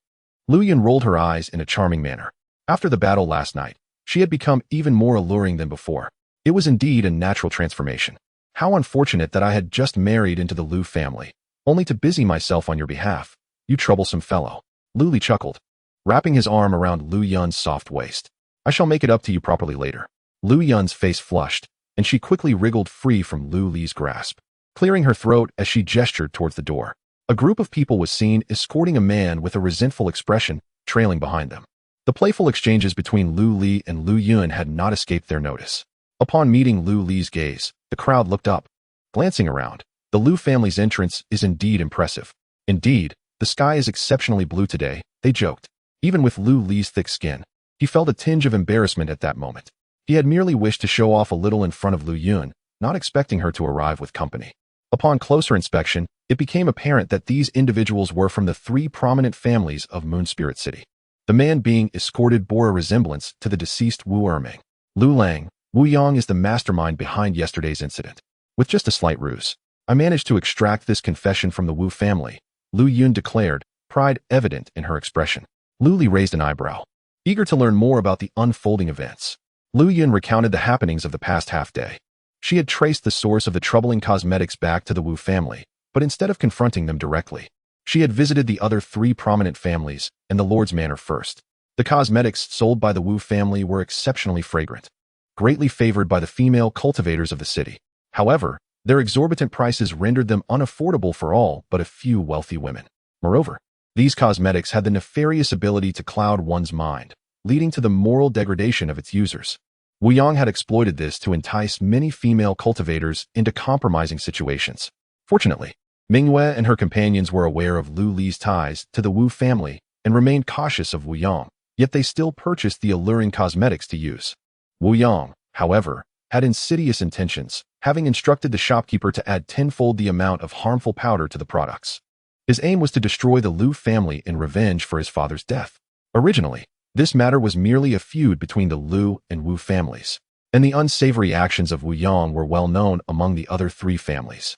Lu Yun rolled her eyes in a charming manner. After the battle last night, she had become even more alluring than before. It was indeed a natural transformation. How unfortunate that I had just married into the Lu family, only to busy myself on your behalf, you troublesome fellow. Lu Li chuckled, wrapping his arm around Lu Yun's soft waist. "I shall make it up to you properly later." Lu Yun's face flushed, and she quickly wriggled free from Lu Li's grasp, clearing her throat as she gestured towards the door. A group of people was seen escorting a man with a resentful expression, trailing behind them. The playful exchanges between Lu Li and Lu Yun had not escaped their notice. Upon meeting Lu Li's gaze, the crowd looked up. Glancing around, the Lu family's entrance is indeed impressive. Indeed, the sky is exceptionally blue today, they joked. Even with Lu Li's thick skin, he felt a tinge of embarrassment at that moment. He had merely wished to show off a little in front of Lu Yun, not expecting her to arrive with company. Upon closer inspection, it became apparent that these individuals were from the 3 prominent families of Moon Spirit City. The man being escorted bore a resemblance to the deceased Wu Erming. Lu Lang, Wu Yang is the mastermind behind yesterday's incident. With just a slight ruse, I managed to extract this confession from the Wu family, Lu Yun declared, pride evident in her expression. Lu Li raised an eyebrow, eager to learn more about the unfolding events. Lu Yun recounted the happenings of the past half-day. She had traced the source of the troubling cosmetics back to the Wu family, but instead of confronting them directly, she had visited the other 3 prominent families and the Lord's manor first. The cosmetics sold by the Wu family were exceptionally fragrant, greatly favored by the female cultivators of the city. However, their exorbitant prices rendered them unaffordable for all but a few wealthy women. Moreover, these cosmetics had the nefarious ability to cloud one's mind, leading to the moral degradation of its users. Wu Yang had exploited this to entice many female cultivators into compromising situations. Fortunately, Mingyue and her companions were aware of Lu Li's ties to the Wu family and remained cautious of Wu Yang, yet they still purchased the alluring cosmetics to use. Wu Yang, however, had insidious intentions, having instructed the shopkeeper to add tenfold the amount of harmful powder to the products. His aim was to destroy the Lu family in revenge for his father's death. Originally, this matter was merely a feud between the Lu and Wu families, and the unsavory actions of Wu Yang were well known among the other 3 families.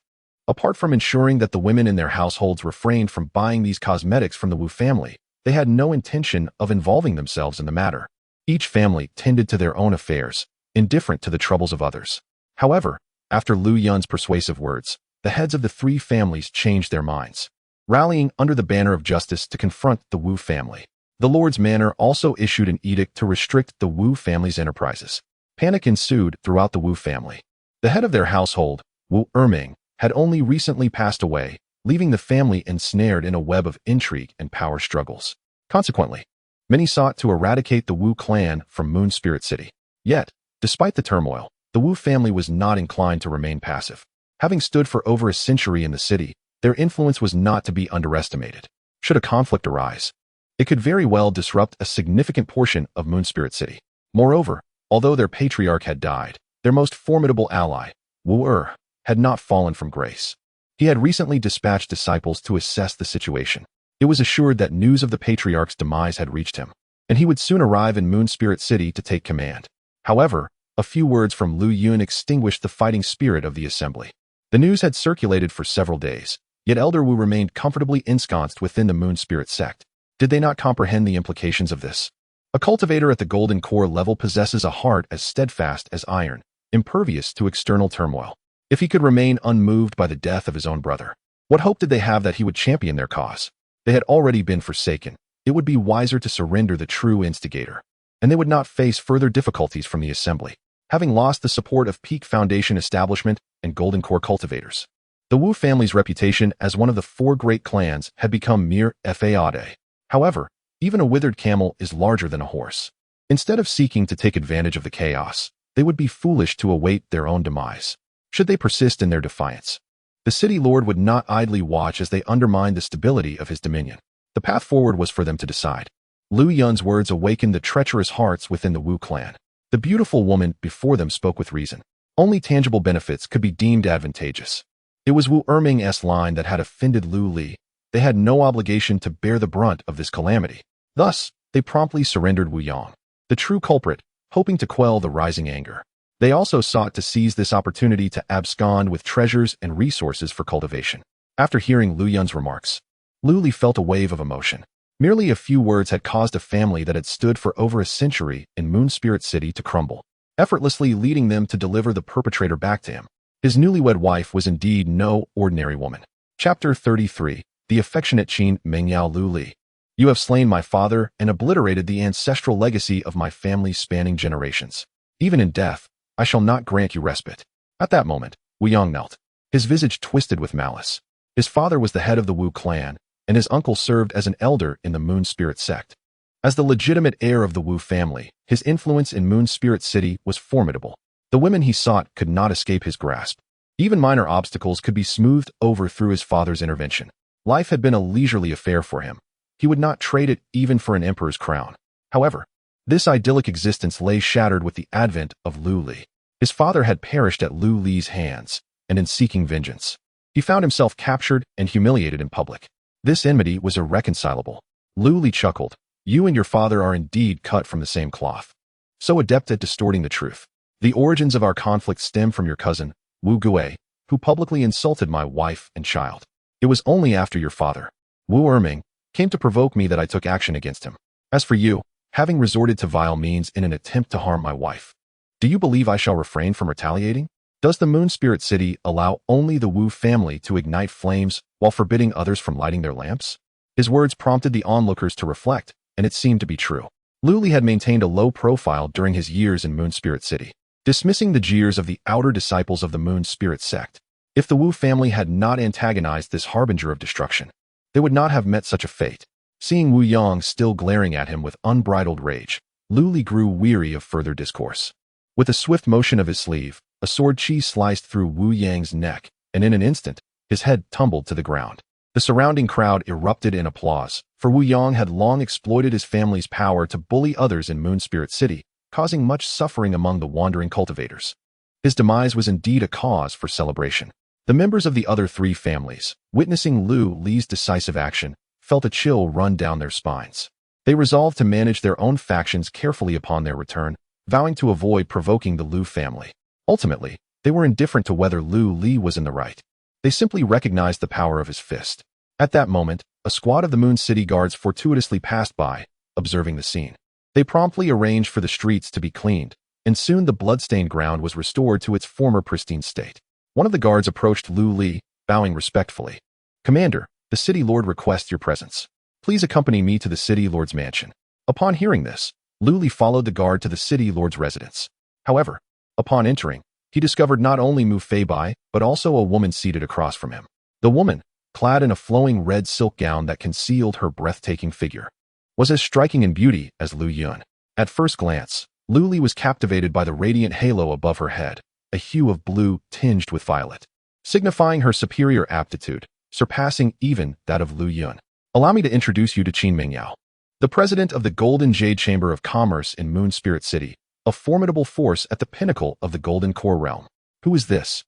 Apart from ensuring that the women in their households refrained from buying these cosmetics from the Wu family, they had no intention of involving themselves in the matter. Each family tended to their own affairs, indifferent to the troubles of others. However, after Lu Yun's persuasive words, the heads of the 3 families changed their minds, rallying under the banner of justice to confront the Wu family. The Lord's manor also issued an edict to restrict the Wu family's enterprises. Panic ensued throughout the Wu family. The head of their household, Wu Erming, had only recently passed away, leaving the family ensnared in a web of intrigue and power struggles. Consequently, many sought to eradicate the Wu clan from Moon Spirit City. Yet, despite the turmoil, the Wu family was not inclined to remain passive. Having stood for over a century in the city, their influence was not to be underestimated. Should a conflict arise, it could very well disrupt a significant portion of Moon Spirit City. Moreover, although their patriarch had died, their most formidable ally, Wu had not fallen from grace. He had recently dispatched disciples to assess the situation. It was assured that news of the patriarch's demise had reached him, and he would soon arrive in Moon Spirit City to take command. However, a few words from Lu Yun extinguished the fighting spirit of the assembly. The news had circulated for several days, yet Elder Wu remained comfortably ensconced within the Moon Spirit sect. Did they not comprehend the implications of this? A cultivator at the golden core level possesses a heart as steadfast as iron, impervious to external turmoil. If he could remain unmoved by the death of his own brother, What hope did they have that he would champion their cause? They had already been forsaken. It would be wiser to surrender the true instigator, and they would not face further difficulties from the assembly, having lost the support of Peak Foundation establishment and Golden Core cultivators. The Wu family's reputation as one of the four great clans had become mere fade. However, even a withered camel is larger than a horse. Instead of seeking to take advantage of the chaos, they would be foolish to await their own demise. Should they persist in their defiance, the city lord would not idly watch as they undermined the stability of his dominion. The path forward was for them to decide. Lu Yun's words awakened the treacherous hearts within the Wu clan. The beautiful woman before them spoke with reason. Only tangible benefits could be deemed advantageous. It was Wu Erming's line that had offended Lu Li. They had no obligation to bear the brunt of this calamity. Thus, they promptly surrendered Wu Yang, the true culprit, hoping to quell the rising anger. They also sought to seize this opportunity to abscond with treasures and resources for cultivation. After hearing Lu Yun's remarks, Lu Li felt a wave of emotion. Merely a few words had caused a family that had stood for over a century in Moon Spirit City to crumble, effortlessly leading them to deliver the perpetrator back to him. His newlywed wife was indeed no ordinary woman. Chapter 33. The affectionate Qin Mengyao Lu Li. You have slain my father and obliterated the ancestral legacy of my family spanning generations. Even in death, I shall not grant you respite. At that moment, Wu Yang knelt, his visage twisted with malice. His father was the head of the Wu clan, and his uncle served as an elder in the Moon Spirit sect. As the legitimate heir of the Wu family, his influence in Moon Spirit City was formidable. The women he sought could not escape his grasp. Even minor obstacles could be smoothed over through his father's intervention. Life had been a leisurely affair for him. He would not trade it even for an emperor's crown. However, this idyllic existence lay shattered with the advent of Lu Li. His father had perished at Lu Li's hands, and in seeking vengeance, he found himself captured and humiliated in public. This enmity was irreconcilable. Lu Li chuckled. You and your father are indeed cut from the same cloth. So adept at distorting the truth. The origins of our conflict stem from your cousin, Wu Gui, who publicly insulted my wife and child. It was only after your father, Wu Erming, came to provoke me that I took action against him. As for you, having resorted to vile means in an attempt to harm my wife, do you believe I shall refrain from retaliating? Does the Moon Spirit City allow only the Wu family to ignite flames while forbidding others from lighting their lamps? His words prompted the onlookers to reflect, and it seemed to be true. Lu Li had maintained a low profile during his years in Moon Spirit City, dismissing the jeers of the outer disciples of the Moon Spirit sect. If the Wu family had not antagonized this harbinger of destruction, they would not have met such a fate. Seeing Wu Yang still glaring at him with unbridled rage, Lu Li grew weary of further discourse. With a swift motion of his sleeve, a sword chi sliced through Wu Yang's neck, and in an instant, his head tumbled to the ground. The surrounding crowd erupted in applause, for Wu Yang had long exploited his family's power to bully others in Moon Spirit City, causing much suffering among the wandering cultivators. His demise was indeed a cause for celebration. The members of the other three families, witnessing Lu Li's decisive action, felt a chill run down their spines. They resolved to manage their own factions carefully upon their return, vowing to avoid provoking the Lu family. Ultimately, they were indifferent to whether Lu Li was in the right. They simply recognized the power of his fist. At that moment, a squad of the Moon City guards fortuitously passed by, observing the scene. They promptly arranged for the streets to be cleaned, and soon the blood-stained ground was restored to its former pristine state. One of the guards approached Lu Li, bowing respectfully. Commander, the city lord requests your presence. Please accompany me to the city lord's mansion. Upon hearing this, Lu Li followed the guard to the city lord's residence. However, upon entering, he discovered not only Mu Feibai, but also a woman seated across from him. The woman, clad in a flowing red silk gown that concealed her breathtaking figure, was as striking in beauty as Lu Yun. At first glance, Lu Li was captivated by the radiant halo above her head, a hue of blue tinged with violet, signifying her superior aptitude, surpassing even that of Lu Yun. Allow me to introduce you to Qin Mengyao, the president of the Golden Jade Chamber of Commerce in Moon Spirit City, a formidable force at the pinnacle of the Golden Core realm. Who is this?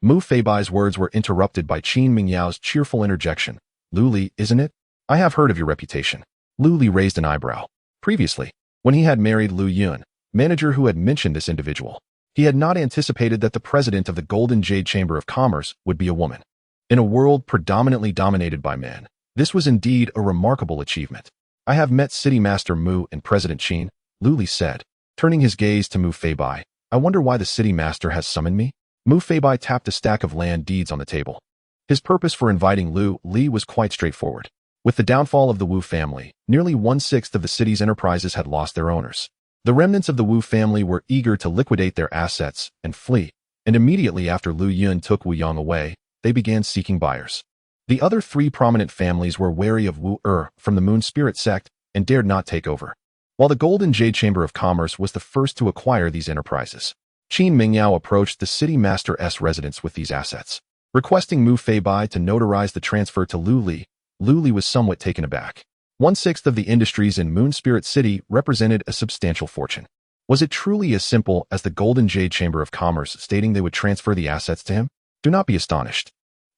Mu Feibai's words were interrupted by Qin Mengyao's cheerful interjection. Lu Li, isn't it? I have heard of your reputation. Lu Li raised an eyebrow. Previously, when he had married Lu Yun, manager who had mentioned this individual, he had not anticipated that the president of the Golden Jade Chamber of Commerce would be a woman. In a world predominantly dominated by men, this was indeed a remarkable achievement. I have met City Master Mu and President Qin, Lu Li said, turning his gaze to Mu Feibai. I wonder why the City Master has summoned me? Mu Feibai tapped a stack of land deeds on the table. His purpose for inviting Lu Li was quite straightforward. With the downfall of the Wu family, nearly one-sixth of the city's enterprises had lost their owners. The remnants of the Wu family were eager to liquidate their assets and flee, and immediately after Lu Yun took Wu Yang away, they began seeking buyers. The other three prominent families were wary of Wu from the Moon Spirit sect and dared not take over. While the Golden Jade Chamber of Commerce was the first to acquire these enterprises, Qin Mingyao approached the city master's residence with these assets. Requesting Mu Feibai to notarize the transfer to Lu Li was somewhat taken aback. One-sixth of the industries in Moon Spirit City represented a substantial fortune. Was it truly as simple as the Golden Jade Chamber of Commerce stating they would transfer the assets to him? Do not be astonished.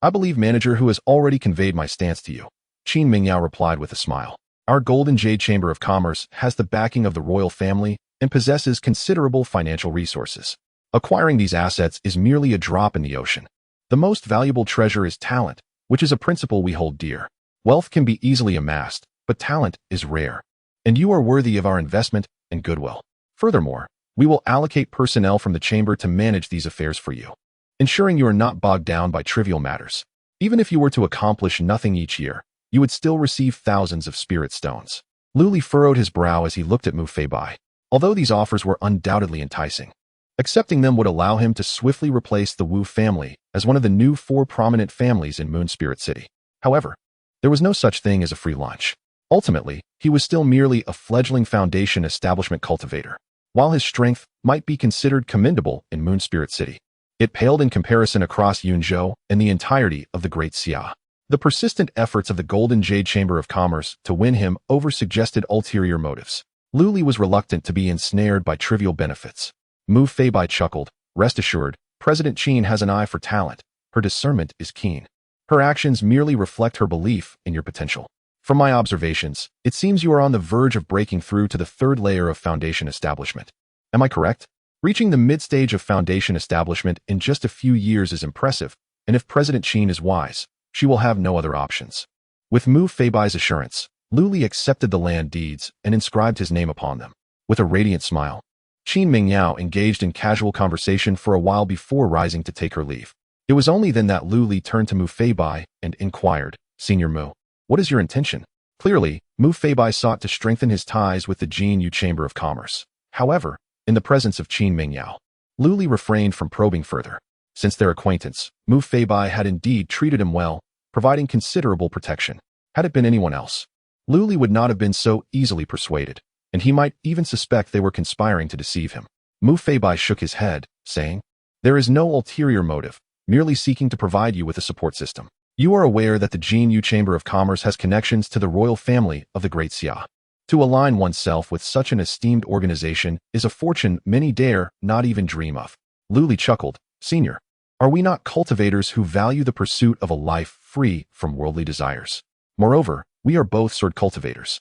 I believe manager who has already conveyed my stance to you. Qin Mingyao replied with a smile. Our Golden Jade Chamber of Commerce has the backing of the royal family and possesses considerable financial resources. Acquiring these assets is merely a drop in the ocean. The most valuable treasure is talent, which is a principle we hold dear. Wealth can be easily amassed, but talent is rare. And you are worthy of our investment and goodwill. Furthermore, we will allocate personnel from the chamber to manage these affairs for you, ensuring you are not bogged down by trivial matters. Even if you were to accomplish nothing each year, you would still receive thousands of spirit stones. Lu Li furrowed his brow as he looked at Mu Feibai. Although these offers were undoubtedly enticing, accepting them would allow him to swiftly replace the Wu family as one of the new 4 prominent families in Moon Spirit City. However, there was no such thing as a free lunch. Ultimately, he was still merely a fledgling foundation establishment cultivator. While his strength might be considered commendable in Moon Spirit City, it paled in comparison across Yunzhou and the entirety of the Great Xia. The persistent efforts of the Golden Jade Chamber of Commerce to win him over suggested ulterior motives. Lu Li was reluctant to be ensnared by trivial benefits. Mu Feibai chuckled. Rest assured, President Qin has an eye for talent. Her discernment is keen. Her actions merely reflect her belief in your potential. From my observations, it seems you are on the verge of breaking through to the 3rd layer of foundation establishment. Am I correct? Reaching the mid-stage of foundation establishment in just a few years is impressive, and if President Qin is wise, she will have no other options. With Mu Feibai's assurance, Lu Li accepted the land deeds and inscribed his name upon them. With a radiant smile, Qin Mingyao engaged in casual conversation for a while before rising to take her leave. It was only then that Lu Li turned to Mu Feibai and inquired, Senior Mu, what is your intention? Clearly, Mu Feibai sought to strengthen his ties with the Jin Yu Chamber of Commerce. However, in the presence of Qin Mingyao, Lu Li refrained from probing further. Since their acquaintance, Mu Feibai had indeed treated him well, providing considerable protection. Had it been anyone else, Lu Li would not have been so easily persuaded, and he might even suspect they were conspiring to deceive him. Mu Feibai shook his head, saying, There is no ulterior motive, merely seeking to provide you with a support system. You are aware that the Jin Yu Chamber of Commerce has connections to the royal family of the Great Xia. To align oneself with such an esteemed organization is a fortune many dare not even dream of. Lu Li chuckled, Senior, are we not cultivators who value the pursuit of a life free from worldly desires? Moreover, we are both sword cultivators.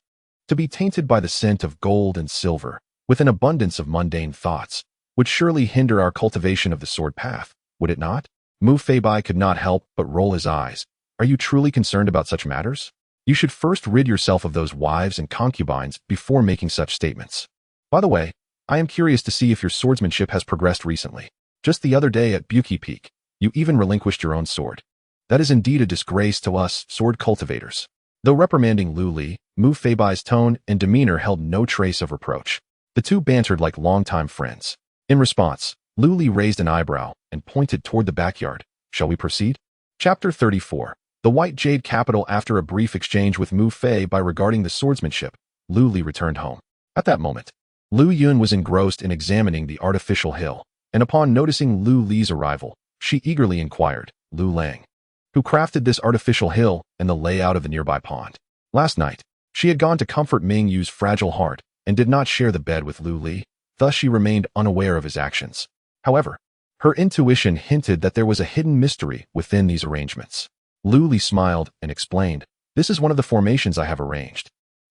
To be tainted by the scent of gold and silver, with an abundance of mundane thoughts, would surely hinder our cultivation of the sword path, would it not? Mu Feibai could not help but roll his eyes. Are you truly concerned about such matters? You should first rid yourself of those wives and concubines before making such statements. By the way, I am curious to see if your swordsmanship has progressed recently. Just the other day at Buki Peak, you even relinquished your own sword. That is indeed a disgrace to us sword cultivators. Though reprimanding Lu Li, Mu Feibai's tone and demeanor held no trace of reproach. The two bantered like longtime friends. In response, Lu Li raised an eyebrow and pointed toward the backyard. Shall we proceed? Chapter 34. The White Jade Capital. After a brief exchange with Mu Feibai regarding the swordsmanship, Lu Li returned home. At that moment, Lu Yun was engrossed in examining the artificial hill, and upon noticing Lu Li's arrival, she eagerly inquired, Lu Lang, who crafted this artificial hill and the layout of the nearby pond. Last night, she had gone to comfort Ming Yu's fragile heart and did not share the bed with Lu Li, thus she remained unaware of his actions. However, her intuition hinted that there was a hidden mystery within these arrangements. Lu Li smiled and explained, This is one of the formations I have arranged.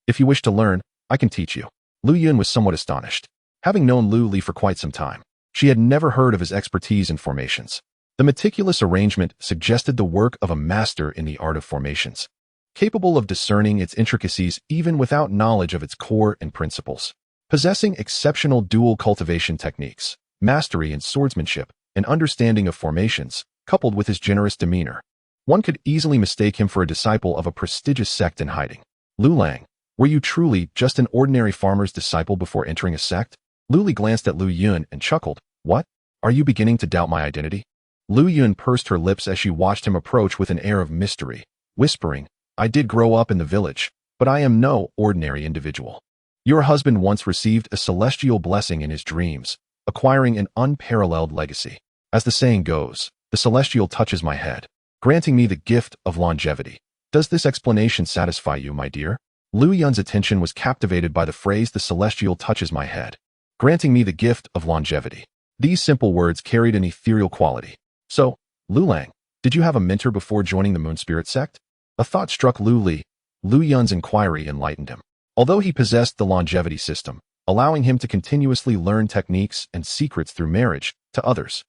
If you wish to learn, I can teach you. Lu Yun was somewhat astonished. Having known Lu Li for quite some time, she had never heard of his expertise in formations. The meticulous arrangement suggested the work of a master in the art of formations, capable of discerning its intricacies even without knowledge of its core and principles. Possessing exceptional dual cultivation techniques, mastery in swordsmanship, and understanding of formations, coupled with his generous demeanor, One could easily mistake him for a disciple of a prestigious sect in hiding. Lu Lang, were you truly just an ordinary farmer's disciple before entering a sect? Lu Li glanced at Lu Yun and chuckled. What? Are you beginning to doubt my identity? Lu Yun pursed her lips as she watched him approach with an air of mystery, whispering, I did grow up in the village, but I am no ordinary individual. Your husband once received a celestial blessing in his dreams, acquiring an unparalleled legacy. As the saying goes, the celestial touches my head, granting me the gift of longevity. Does this explanation satisfy you, my dear? Lu Yun's attention was captivated by the phrase the celestial touches my head, granting me the gift of longevity. These simple words carried an ethereal quality. So, Lu Lang, did you have a mentor before joining the Moon Spirit sect? A thought struck Lu Li. Lu Yun's inquiry enlightened him. Although he possessed the longevity system, allowing him to continuously learn techniques and secrets through marriage to others,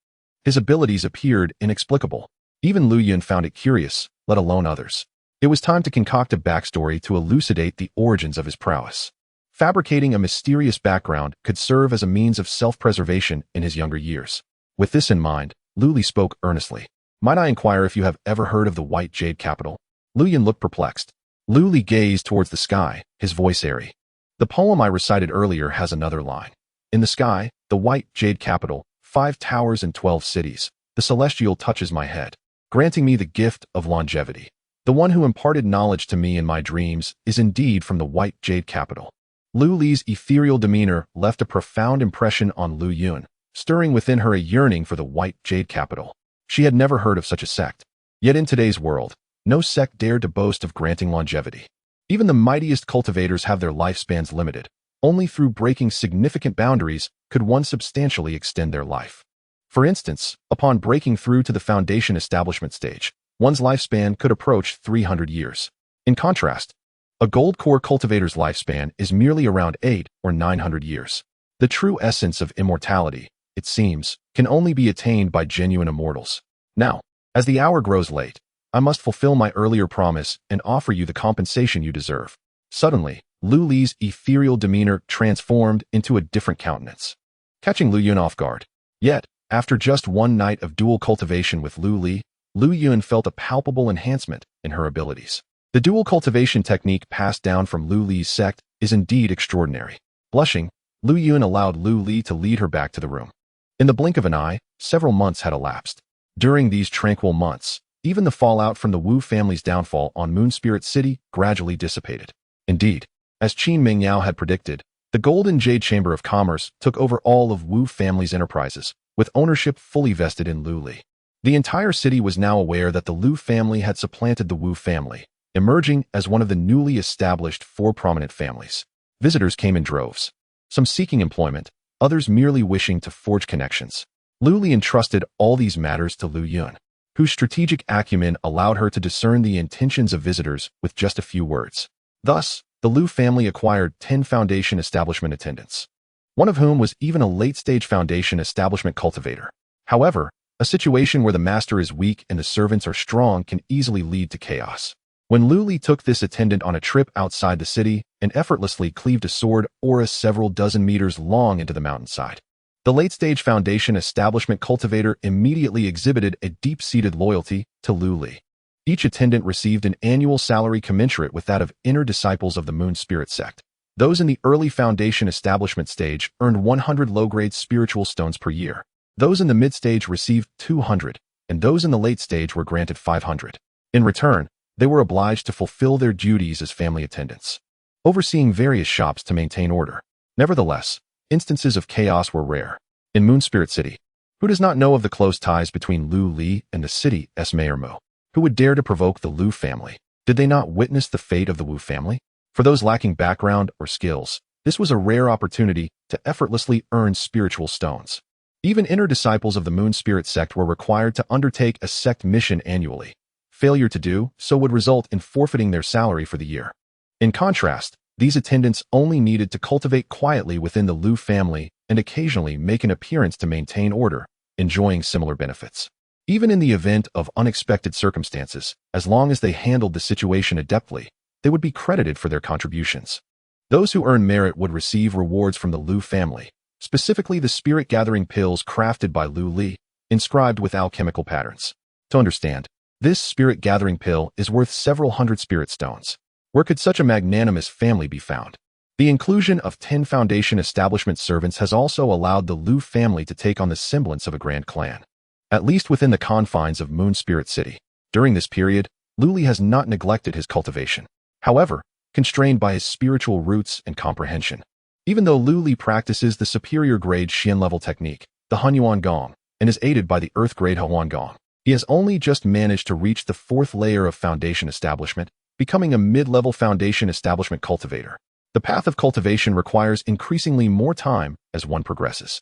his abilities appeared inexplicable. Even Lu Yun found it curious, let alone others. It was time to concoct a backstory to elucidate the origins of his prowess. Fabricating a mysterious background could serve as a means of self-preservation in his younger years. With this in mind, Lu Li spoke earnestly. Might I inquire if you have ever heard of the White Jade Capital? Lu Yun looked perplexed. Lu Li gazed towards the sky, his voice airy. The poem I recited earlier has another line. In the sky, the White Jade Capital, 5 towers and 12 cities, the celestial touches my head, granting me the gift of longevity. The one who imparted knowledge to me in my dreams is indeed from the White Jade Capital. Lu Li's ethereal demeanor left a profound impression on Lu Yun, stirring within her a yearning for the White Jade Capital. She had never heard of such a sect. Yet in today's world, no sect dared to boast of granting longevity. Even the mightiest cultivators have their lifespans limited. Only through breaking significant boundaries could one substantially extend their life. For instance, upon breaking through to the foundation establishment stage, one's lifespan could approach 300 years. In contrast, a gold core cultivator's lifespan is merely around 8 or 900 years. The true essence of immortality, it seems, can only be attained by genuine immortals. Now, as the hour grows late, I must fulfill my earlier promise and offer you the compensation you deserve. Suddenly, Lu Li's ethereal demeanor transformed into a different countenance, catching Lu Yun off guard. Yet, after just one night of dual cultivation with Lu Li, Lu Yun felt a palpable enhancement in her abilities. The dual cultivation technique passed down from Lu Li's sect is indeed extraordinary. Blushing, Lu Yun allowed Lu Li to lead her back to the room. In the blink of an eye, several months had elapsed. During these tranquil months, even the fallout from the Wu family's downfall on Moon Spirit City gradually dissipated. Indeed, as Qin Mingyao had predicted, the Golden Jade Chamber of Commerce took over all of Wu family's enterprises, with ownership fully vested in Lu Li. The entire city was now aware that the Lu family had supplanted the Wu family, emerging as one of the newly established 4 prominent families. Visitors came in droves, some seeking employment, others merely wishing to forge connections. Lu Li entrusted all these matters to Lu Yun, whose strategic acumen allowed her to discern the intentions of visitors with just a few words. Thus, the Lu family acquired 10 foundation establishment attendants, one of whom was even a late-stage foundation establishment cultivator. However, a situation where the master is weak and the servants are strong can easily lead to chaos. When Lu Li took this attendant on a trip outside the city and effortlessly cleaved a sword aura several dozen meters long into the mountainside, the late-stage foundation establishment cultivator immediately exhibited a deep-seated loyalty to Lu Li. Each attendant received an annual salary commensurate with that of inner disciples of the Moon Spirit sect. Those in the early foundation establishment stage earned 100 low-grade spiritual stones per year. Those in the mid-stage received 200, and those in the late stage were granted 500. In return, they were obliged to fulfill their duties as family attendants, overseeing various shops to maintain order. Nevertheless, instances of chaos were rare. In Moon Spirit City, who does not know of the close ties between Lu Li and the city's Mayor Mo? Who would dare to provoke the Lu family? Did they not witness the fate of the Wu family? For those lacking background or skills, this was a rare opportunity to effortlessly earn spiritual stones. Even inner disciples of the Moon Spirit sect were required to undertake a sect mission annually. Failure to do so would result in forfeiting their salary for the year. In contrast, these attendants only needed to cultivate quietly within the Lu family and occasionally make an appearance to maintain order, enjoying similar benefits. Even in the event of unexpected circumstances, as long as they handled the situation adeptly, they would be credited for their contributions. Those who earn merit would receive rewards from the Lu family, specifically the spirit-gathering pills crafted by Lu Li, inscribed with alchemical patterns. To understand, This spirit-gathering pill is worth several hundred spirit stones. Where could such a magnanimous family be found? The inclusion of 10 Foundation establishment servants has also allowed the Lu family to take on the semblance of a grand clan, at least within the confines of Moon Spirit City. During this period, Luli has not neglected his cultivation. However, constrained by his spiritual roots and comprehension. Even though Luli practices the superior grade Xian level technique, the Hunyuan Gong, and is aided by the Earth grade Huan Gong, he has only just managed to reach the 4th layer of Foundation establishment, becoming a mid-level Foundation establishment cultivator. The path of cultivation requires increasingly more time as one progresses.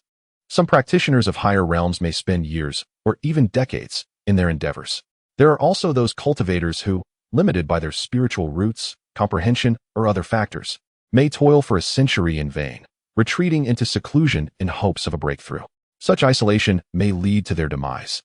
Some practitioners of higher realms may spend years, or even decades, in their endeavors. There are also those cultivators who, limited by their spiritual roots, comprehension, or other factors, may toil for a century in vain, retreating into seclusion in hopes of a breakthrough. Such isolation may lead to their demise,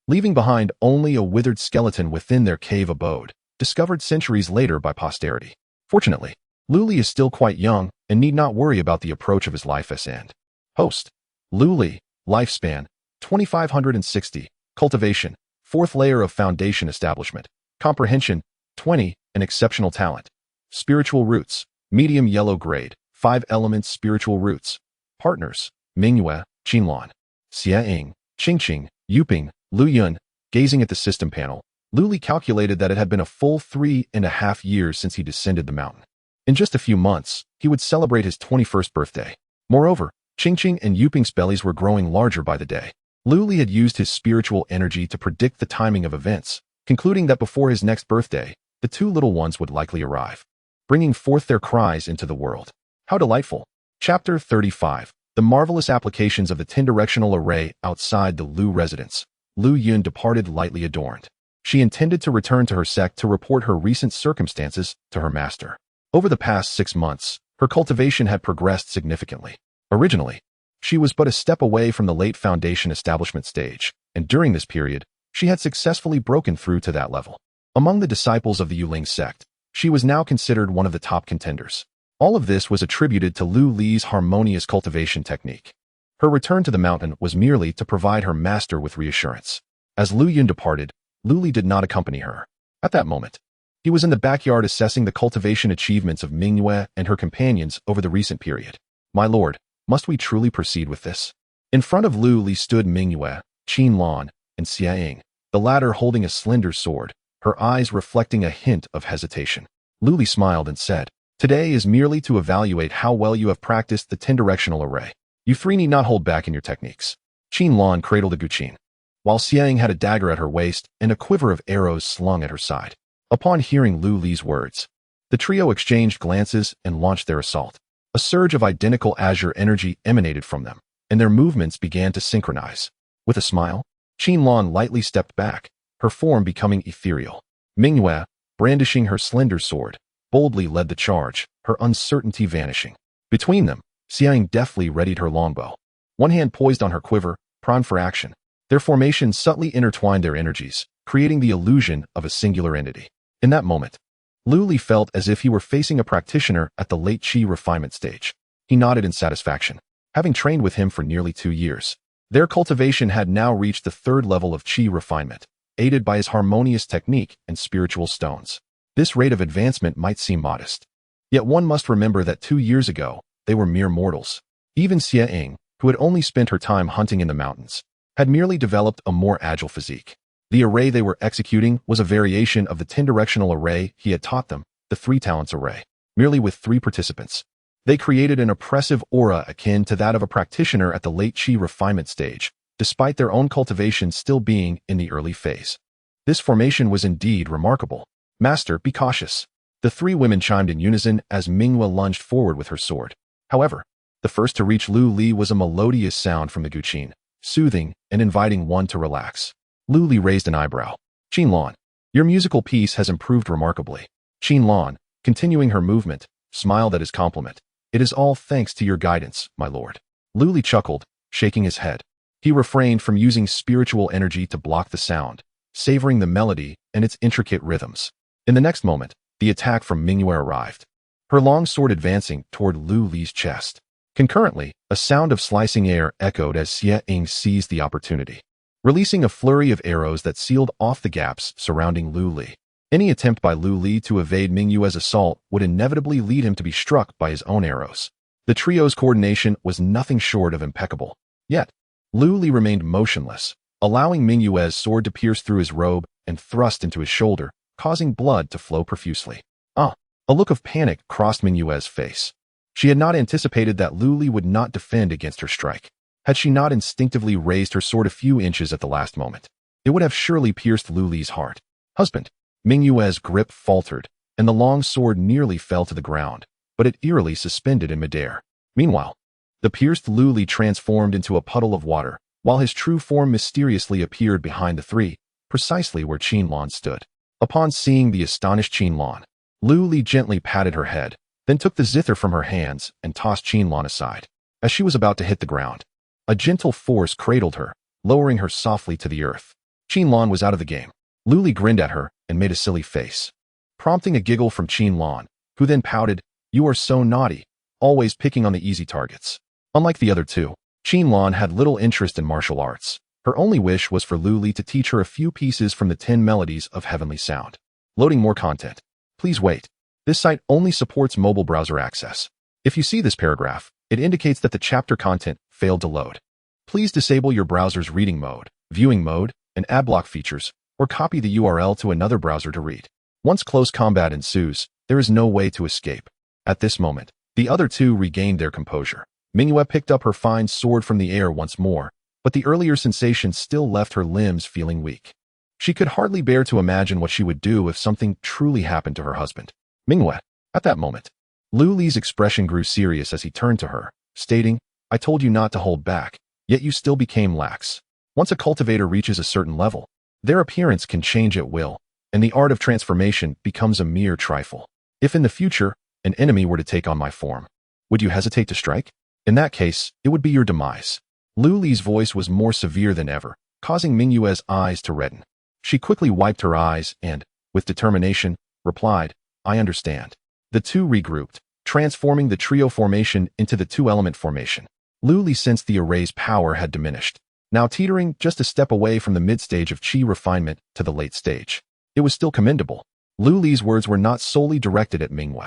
leaving behind only a withered skeleton within their cave abode, discovered centuries later by posterity. Fortunately, Luli is still quite young and need not worry about the approach of his life's end. Host: Luli, lifespan, 2560, cultivation, 4th layer of Foundation establishment, comprehension, 20, and exceptional talent. Spiritual roots, medium yellow grade, 5 elements spiritual roots. Partners: Mingyue, Qinlan, Xie, Qingqing, Yuping, Lu Yun. Gazing at the system panel, Luli calculated that it had been a full 3.5 years since he descended the mountain. In just a few months, he would celebrate his 21st birthday. Moreover, Qingqing and Yuping's bellies were growing larger by the day. Luli had used his spiritual energy to predict the timing of events, concluding that before his next birthday, the 2 little ones would likely arrive, bringing forth their cries into the world. How delightful! Chapter 35. The marvelous applications of the 10-directional array outside the Lu residence. Lu Yun departed lightly adorned. She intended to return to her sect to report her recent circumstances to her master. Over the past 6 months, her cultivation had progressed significantly. Originally, she was but a step away from the late Foundation establishment stage, and during this period, she had successfully broken through to that level. Among the disciples of the Yuling sect, she was now considered one of the top contenders. All of this was attributed to Lu Li's harmonious cultivation technique. Her return to the mountain was merely to provide her master with reassurance. As Lu Yun departed, Luli did not accompany her. At that moment, he was in the backyard assessing the cultivation achievements of Mingyue and her companions over the recent period. My lord, must we truly proceed with this? In front of Lu Li stood Mingyue, Qinlan, and Xie, the latter holding a slender sword, her eyes reflecting a hint of hesitation. Lu Li smiled and said, "Today is merely to evaluate how well you have practiced the 10-directional array. You 3 need not hold back in your techniques." Qinlan cradled a guqin, while Xie had a dagger at her waist and a quiver of arrows slung at her side. Upon hearing Lu Li's words, the trio exchanged glances and launched their assault. A surge of identical azure energy emanated from them, and their movements began to synchronize. With a smile, Qinlan lightly stepped back, her form becoming ethereal. Mingyue, brandishing her slender sword, boldly led the charge, her uncertainty vanishing. Between them, Xiang deftly readied her longbow, one hand poised on her quiver, primed for action. Their formations subtly intertwined their energies, creating the illusion of a singular entity. In that moment, Lu Li felt as if he were facing a practitioner at the late Qi refinement stage. He nodded in satisfaction, having trained with him for nearly 2 years. Their cultivation had now reached the 3rd level of Qi refinement, aided by his harmonious technique and spiritual stones. This rate of advancement might seem modest. Yet one must remember that 2 years ago, they were mere mortals. Even Xie, who had only spent her time hunting in the mountains, had merely developed a more agile physique. The array they were executing was a variation of the 10-directional array he had taught them, the 3 talents array, merely with 3 participants. They created an oppressive aura akin to that of a practitioner at the late Qi refinement stage, despite their own cultivation still being in the early phase. This formation was indeed remarkable. Master, be cautious. The 3 women chimed in unison as Mingyue lunged forward with her sword. However, the first to reach Lu Li was a melodious sound from the guqin, soothing and inviting one to relax. Lu Li raised an eyebrow. Qinlan, your musical piece has improved remarkably. Qinlan, continuing her movement, smiled at his compliment. It is all thanks to your guidance, my lord. Lu Li chuckled, shaking his head. He refrained from using spiritual energy to block the sound, savoring the melody and its intricate rhythms. In the next moment, the attack from Mingyue arrived, her long sword advancing toward Lu Li's chest. Concurrently, a sound of slicing air echoed as Xie seized the opportunity. releasing a flurry of arrows that sealed off the gaps surrounding Lu Li. Any attempt by Lu Li to evade Ming Yue's assault would inevitably lead him to be struck by his own arrows. The trio's coordination was nothing short of impeccable. Yet, Lu Li remained motionless, allowing Ming Yue's sword to pierce through his robe and thrust into his shoulder, causing blood to flow profusely. A look of panic crossed Ming Yue's face. She had not anticipated that Lu Li would not defend against her strike. Had she not instinctively raised her sword a few inches at the last moment, it would have surely pierced Lu Li's heart. Husband. Ming Yue's grip faltered, and the long sword nearly fell to the ground, but it eerily suspended in midair. Meanwhile, the pierced Lu Li transformed into a puddle of water, while his true form mysteriously appeared behind the three, precisely where Qinlan stood. Upon seeing the astonished Qinlan, Lu Li gently patted her head, then took the zither from her hands and tossed Qinlan aside. As she was about to hit the ground, a gentle force cradled her, lowering her softly to the earth. Qinlan was out of the game. Lu Li grinned at her and made a silly face, prompting a giggle from Qinlan, who then pouted, "You are so naughty, always picking on the easy targets." Unlike the other two, Qinlan had little interest in martial arts. Her only wish was for Lu Li to teach her a few pieces from the 10 melodies of heavenly sound. Loading more content. Please wait. This site only supports mobile browser access. If you see this paragraph, it indicates that the chapter content failed to load. Please disable your browser's reading mode, viewing mode, and ad block features, or copy the URL to another browser to read. Once close combat ensues, there is no way to escape. At this moment, the other two regained their composure. Ming Yue picked up her fine sword from the air once more, but the earlier sensation still left her limbs feeling weak. She could hardly bear to imagine what she would do if something truly happened to her husband. Ming Yue. At that moment, Lu Li's expression grew serious as he turned to her, stating, "I told you not to hold back, yet you still became lax. Once a cultivator reaches a certain level, their appearance can change at will, and the art of transformation becomes a mere trifle. If in the future, an enemy were to take on my form, would you hesitate to strike? In that case, it would be your demise." Lu Li's voice was more severe than ever, causing Ming Yue's eyes to redden. She quickly wiped her eyes and, with determination, replied, "I understand." The two regrouped, transforming the trio formation into the two-element formation. Lu Li sensed the array's power had diminished, now teetering just a step away from the mid-stage of qi refinement to the late stage. It was still commendable. Lu Li's words were not solely directed at Ming Yue.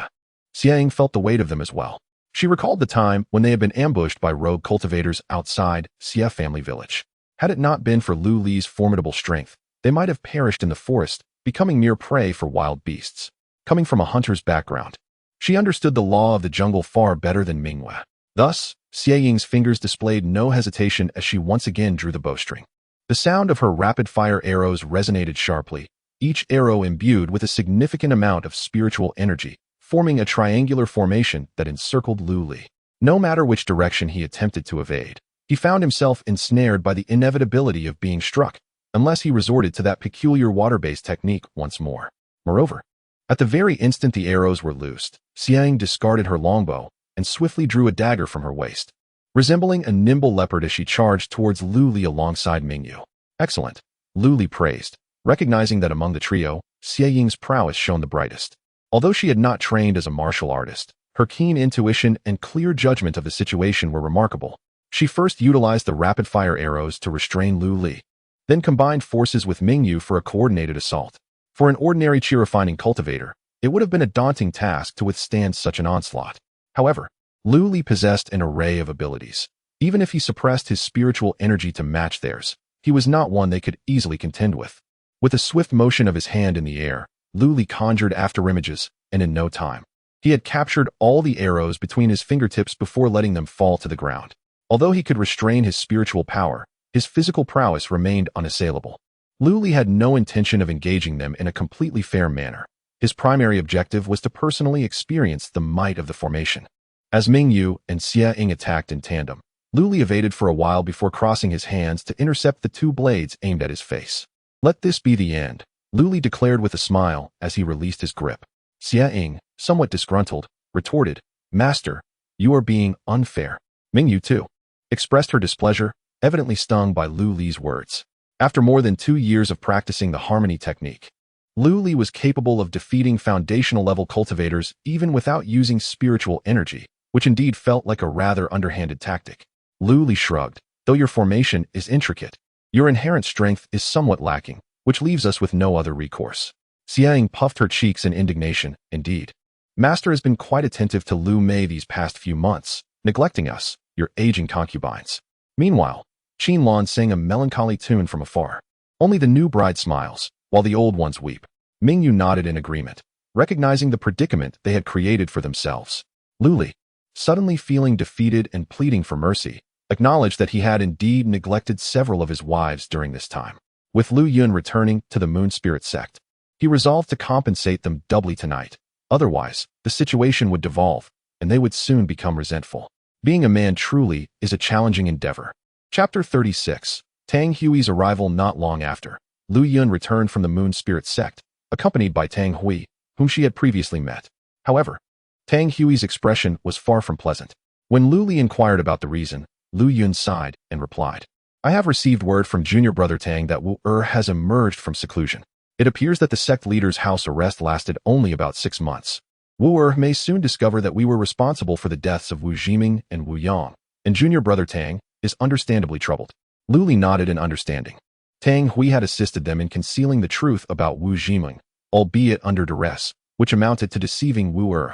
Xiang felt the weight of them as well. She recalled the time when they had been ambushed by rogue cultivators outside Xie family village. Had it not been for Lu Li's formidable strength, they might have perished in the forest, becoming mere prey for wild beasts. Coming from a hunter's background, she understood the law of the jungle far better than Ming Yue. Thus, Xie Ying's fingers displayed no hesitation as she once again drew the bowstring. The sound of her rapid-fire arrows resonated sharply, each arrow imbued with a significant amount of spiritual energy, forming a triangular formation that encircled Lu Li. No matter which direction he attempted to evade, he found himself ensnared by the inevitability of being struck, unless he resorted to that peculiar water-based technique once more. Moreover, at the very instant the arrows were loosed, Xiang discarded her longbow and swiftly drew a dagger from her waist, resembling a nimble leopard as she charged towards Lu Li alongside Ming Yue. "Excellent," Lu Li praised, recognizing that among the trio, Xie Ying's prowess shone the brightest. Although she had not trained as a martial artist, her keen intuition and clear judgment of the situation were remarkable. She first utilized the rapid-fire arrows to restrain Lu Li, then combined forces with Ming Yue for a coordinated assault. For an ordinary qi-refining cultivator, it would have been a daunting task to withstand such an onslaught. However, Lu Li possessed an array of abilities. Even if he suppressed his spiritual energy to match theirs, he was not one they could easily contend with. With a swift motion of his hand in the air, Lu Li conjured afterimages, and in no time, he had captured all the arrows between his fingertips before letting them fall to the ground. Although he could restrain his spiritual power, his physical prowess remained unassailable. Lu Li had no intention of engaging them in a completely fair manner. His primary objective was to personally experience the might of the formation. As Ming Yue and Xie Ying attacked in tandem, Lu Li evaded for a while before crossing his hands to intercept the two blades aimed at his face. "Let this be the end," Lu Li declared with a smile as he released his grip. Xie Ying, somewhat disgruntled, retorted, "Master, you are being unfair." Ming Yue, too, expressed her displeasure, evidently stung by Lu Li's words. After more than 2 years of practicing the harmony technique, Lu Li was capable of defeating foundational-level cultivators even without using spiritual energy, which indeed felt like a rather underhanded tactic. Lu Li shrugged. "Though your formation is intricate, Your inherent strength is somewhat lacking, which leaves us with no other recourse. Xiang puffed her cheeks in indignation. Indeed. Master has been quite attentive to Lu Mei these past few months, neglecting us, your aging concubines. Meanwhile, Qin Lan sang a melancholy tune from afar. Only the new bride smiles, while the old ones weep. Mingyu nodded in agreement, recognizing the predicament they had created for themselves. Lu Li, suddenly feeling defeated and pleading for mercy, acknowledged that he had indeed neglected several of his wives during this time. With Lu Yun returning to the Moon Spirit sect, he resolved to compensate them doubly tonight. Otherwise, the situation would devolve, and they would soon become resentful. Being a man truly is a challenging endeavor. Chapter 36. Tang Hui's arrival. Not long after, Lu Yun returned from the Moon Spirit sect, accompanied by Tang Hui, whom she had previously met. However, Tang Hui's expression was far from pleasant. When Lu Li inquired about the reason, Lu Yun sighed and replied, I have received word from junior brother Tang that Wu has emerged from seclusion. It appears that the sect leader's house arrest lasted only about 6 months. Wu may soon discover that we were responsible for the deaths of Wu Jiming and Wu Yang, and junior brother Tang is understandably troubled. Lu Li nodded in understanding. Tang Hui had assisted them in concealing the truth about Wu Jiming, albeit under duress, which amounted to deceiving Wu.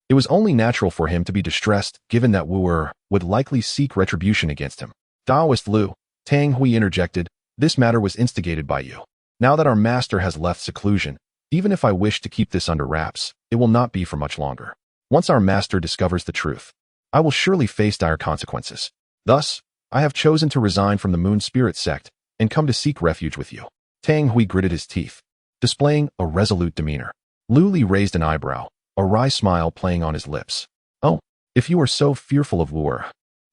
It was only natural for him to be distressed given that Wu would likely seek retribution against him. Daoist Lu, Tang Hui interjected, this matter was instigated by you. Now that our master has left seclusion, even if I wish to keep this under wraps, it will not be for much longer. Once our master discovers the truth, I will surely face dire consequences. Thus, I have chosen to resign from the Moon Spirit sect and come to seek refuge with you. Tang Hui gritted his teeth, displaying a resolute demeanor. Lu Li raised an eyebrow, a wry smile playing on his lips. Oh, if you are so fearful of Wu,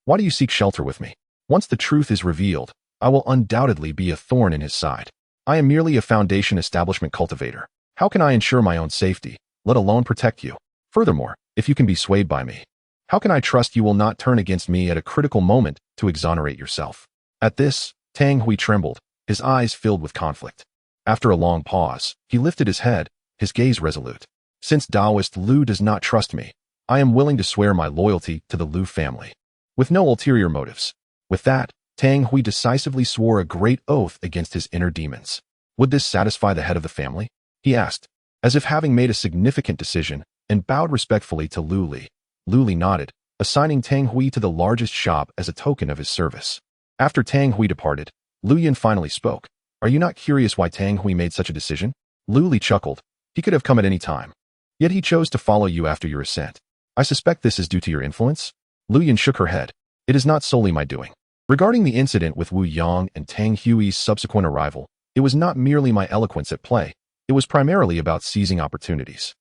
why do you seek shelter with me? Once the truth is revealed, I will undoubtedly be a thorn in his side. I am merely a foundation establishment cultivator. How can I ensure my own safety, let alone protect you? Furthermore, if you can be swayed by me, how can I trust you will not turn against me at a critical moment to exonerate yourself? At this, Tang Hui trembled, his eyes filled with conflict. After a long pause, he lifted his head, his gaze resolute. Since Daoist Lu does not trust me, I am willing to swear my loyalty to the Lu family, with no ulterior motives. With that, Tang Hui decisively swore a great oath against his inner demons. Would this satisfy the head of the family? He asked, as if having made a significant decision, and bowed respectfully to Lu Li. Lu Li nodded, assigning Tang Hui to the largest shop as a token of his service. After Tang Hui departed, Lu Yun finally spoke. Are you not curious why Tang Hui made such a decision? Lu Li chuckled. He could have come at any time. Yet he chose to follow you after your ascent. I suspect this is due to your influence? Lu Yun shook her head. It is not solely my doing. Regarding the incident with Wu Yang and Tang Hui's subsequent arrival, it was not merely my eloquence at play. It was primarily about seizing opportunities.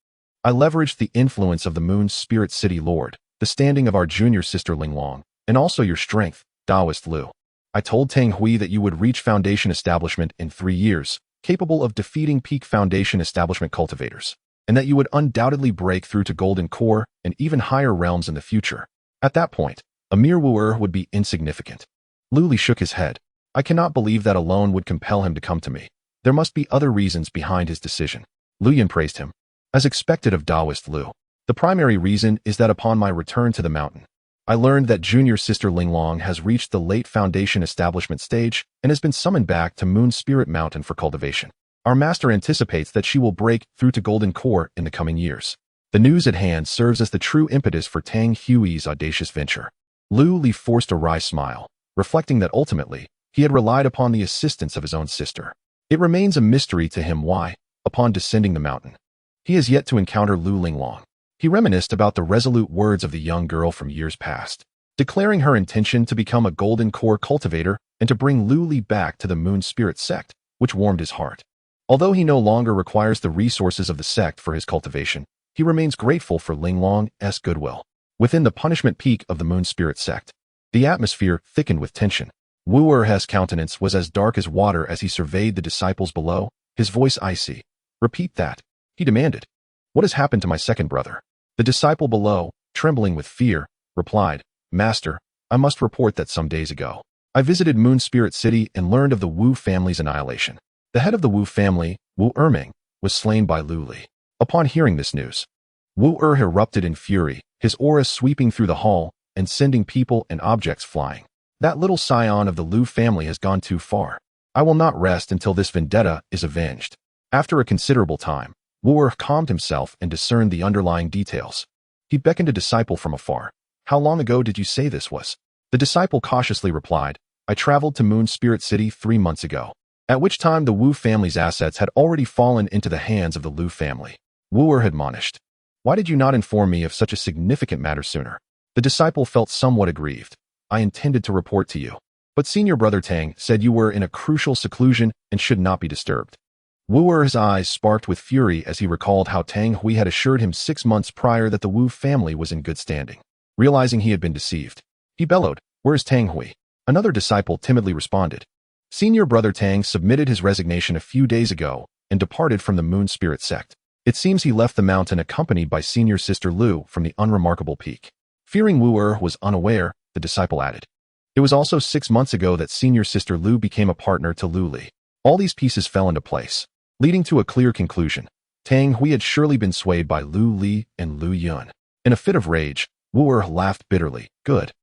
I leveraged the influence of the Moon Spirit City Lord, the standing of our junior sister Linglong, and also your strength, Daoist Lu. I told Tang Hui that you would reach Foundation Establishment in 3 years, capable of defeating peak Foundation Establishment cultivators, and that you would undoubtedly break through to Golden Core and even higher realms in the future. At that point, a mere Wu would be insignificant. Lu Li shook his head. I cannot believe that alone would compel him to come to me. There must be other reasons behind his decision. Lu Yun praised him. As expected of Daoist Lu, the primary reason is that upon my return to the mountain, I learned that junior sister Linglong has reached the late Foundation Establishment stage and has been summoned back to Moon Spirit Mountain for cultivation. Our master anticipates that she will break through to Golden Core in the coming years. The news at hand serves as the true impetus for Tang Hui's audacious venture. Lu Li forced a wry smile, reflecting that ultimately, he had relied upon the assistance of his own sister. It remains a mystery to him why, upon descending the mountain, he has yet to encounter Lu Linglong. He reminisced about the resolute words of the young girl from years past, declaring her intention to become a Golden Core cultivator and to bring Lu Li back to the Moon Spirit sect, which warmed his heart. Although he no longer requires the resources of the sect for his cultivation, he remains grateful for Linglong's goodwill. Within the punishment peak of the Moon Spirit sect, the atmosphere thickened with tension. Wu Er's countenance was as dark as water as he surveyed the disciples below, his voice icy. Repeat that, he demanded. What has happened to my second brother? The disciple below, trembling with fear, replied, Master, I must report that some days ago, I visited Moon Spirit City and learned of the Wu family's annihilation. The head of the Wu family, Wu Erming, was slain by Lu Li. Upon hearing this news, Wu erupted in fury, his aura sweeping through the hall and sending people and objects flying. That little scion of the Lu family has gone too far. I will not rest until this vendetta is avenged. After a considerable time, Wu calmed himself and discerned the underlying details. He beckoned a disciple from afar. How long ago did you say this was? The disciple cautiously replied, I traveled to Moon Spirit City 3 months ago, at which time the Wu family's assets had already fallen into the hands of the Liu family. Wu admonished, why did you not inform me of such a significant matter sooner? The disciple felt somewhat aggrieved. I intended to report to you, but senior brother Tang said you were in a crucial seclusion and should not be disturbed. Wu's eyes sparked with fury as he recalled how Tang Hui had assured him 6 months prior that the Wu family was in good standing. Realizing he had been deceived, he bellowed, where is Tang Hui? Another disciple timidly responded. Senior brother Tang submitted his resignation a few days ago and departed from the Moon Spirit sect. It seems he left the mountain accompanied by senior sister Liu from the unremarkable peak. Fearing Wu was unaware, the disciple added. It was also 6 months ago that senior sister Liu became a partner to Liu Li. All these pieces fell into place, leading to a clear conclusion. Tang Hui had surely been swayed by Liu Li and Liu Yun. In a fit of rage, Wu laughed bitterly. Good.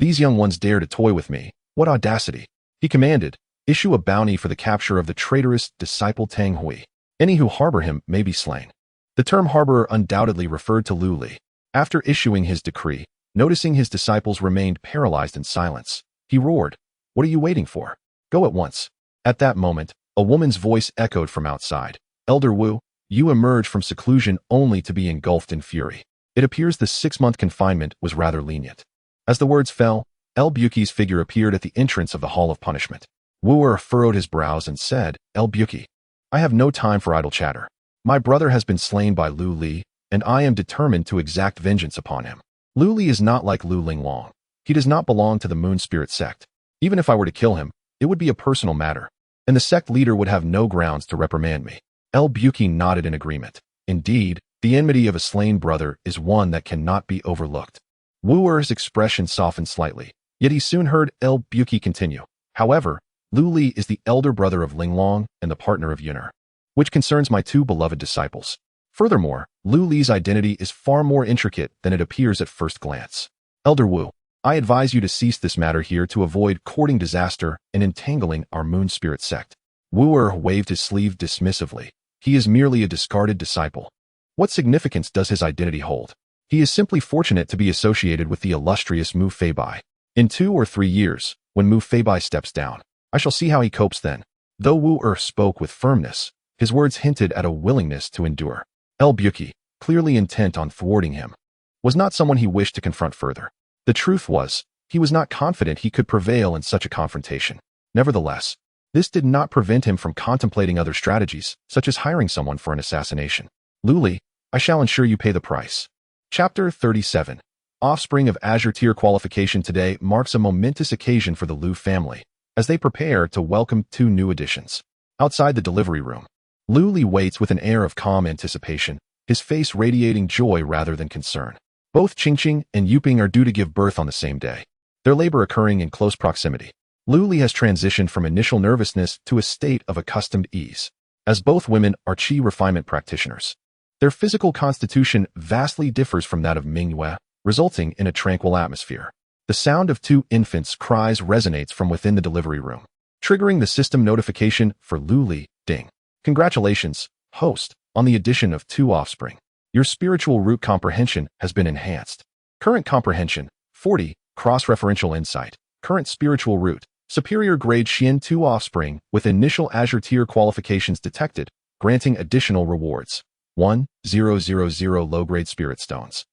These young ones dare to toy with me. What audacity! He commanded, issue a bounty for the capture of the traitorous disciple Tang Hui. Any who harbor him may be slain. The term harborer undoubtedly referred to Liu Li. After issuing his decree, noticing his disciples remained paralyzed in silence, he roared, what are you waiting for? Go at once. At that moment, a woman's voice echoed from outside. Elder Wu, you emerged from seclusion only to be engulfed in fury. It appears the 6-month confinement was rather lenient. As the words fell, El Buki's figure appeared at the entrance of the Hall of Punishment. Wu furrowed his brows and said, El Buki, I have no time for idle chatter. My brother has been slain by Liu Li, and I am determined to exact vengeance upon him. Liu Li is not like Liu Linglong. He does not belong to the Moon Spirit sect. Even if I were to kill him, it would be a personal matter, and the sect leader would have no grounds to reprimand me. El Buki nodded in agreement. Indeed, the enmity of a slain brother is one that cannot be overlooked. Wu's expression softened slightly, yet he soon heard El Buki continue. However, Liu Li is the elder brother of Linglong and the partner of Yuner, which concerns my 2 beloved disciples. Furthermore, Liu Li's identity is far more intricate than it appears at first glance. Elder Wu, I advise you to cease this matter here to avoid courting disaster and entangling our Moon Spirit sect. Wu waved his sleeve dismissively. He is merely a discarded disciple. What significance does his identity hold? He is simply fortunate to be associated with the illustrious Mu Feibai. In 2 or 3 years, when Mu Feibai steps down, I shall see how he copes then. Though Wu spoke with firmness, his words hinted at a willingness to endure. El Buki, clearly intent on thwarting him, was not someone he wished to confront further. The truth was, he was not confident he could prevail in such a confrontation. Nevertheless, this did not prevent him from contemplating other strategies, such as hiring someone for an assassination. Liu Li, I shall ensure you pay the price. Chapter 37. Offspring of Azure Tier qualification today marks a momentous occasion for the Liu family, as they prepare to welcome 2 new additions. Outside the delivery room, Liu Li waits with an air of calm anticipation, his face radiating joy rather than concern. Both Qingqing and Yuping are due to give birth on the same day, their labor occurring in close proximity. Liu Li has transitioned from initial nervousness to a state of accustomed ease, as both women are qi refinement practitioners. Their physical constitution vastly differs from that of Mingyue, resulting in a tranquil atmosphere. The sound of 2 infants' cries resonates from within the delivery room, triggering the system notification for Liu Li. Ding. Congratulations, host, on the addition of 2 offspring. Your spiritual root comprehension has been enhanced. Current comprehension, 40, cross-referential insight. Current spiritual root, superior grade Xian 2 offspring with initial Azure Tier qualifications detected, granting additional rewards. 1,000 low-grade spirit stones.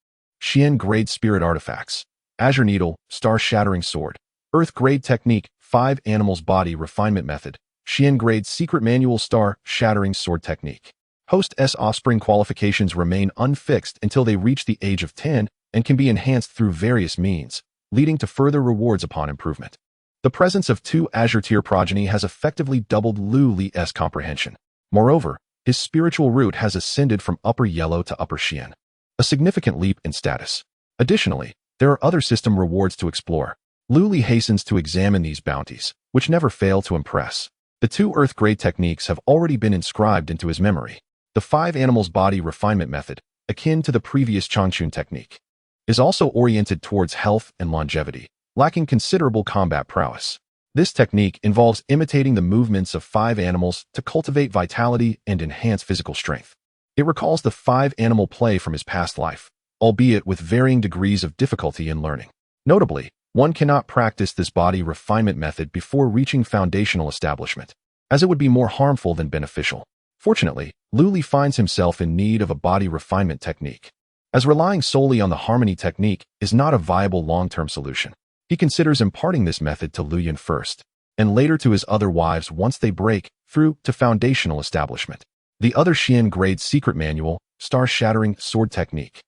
Xian grade spirit artifacts. Azure Needle, Star Shattering Sword. Earth grade technique, 5 animals body refinement method. Xian grade secret manual Star Shattering Sword technique. Host S offspring qualifications remain unfixed until they reach the age of 10 and can be enhanced through various means, leading to further rewards upon improvement. The presence of 2 Azure Tier progeny has effectively doubled Liu Li's comprehension. Moreover, his spiritual root has ascended from upper yellow to upper Xian, a significant leap in status. Additionally, there are other system rewards to explore. Liu Li hastens to examine these bounties, which never fail to impress. The 2 Earth grade techniques have already been inscribed into his memory. The 5 animals body refinement method, akin to the previous Changchun technique, is also oriented towards health and longevity, lacking considerable combat prowess. This technique involves imitating the movements of 5 animals to cultivate vitality and enhance physical strength. It recalls the 5-animal play from his past life, albeit with varying degrees of difficulty in learning. Notably, one cannot practice this body refinement method before reaching foundational establishment, as it would be more harmful than beneficial. Fortunately, Lu Li finds himself in need of a body refinement technique, as relying solely on the harmony technique is not a viable long-term solution. He considers imparting this method to Lu Yun first, and later to his other wives once they break through to foundational establishment. The other Xian grade secret manual, Star-Shattering Sword Technique,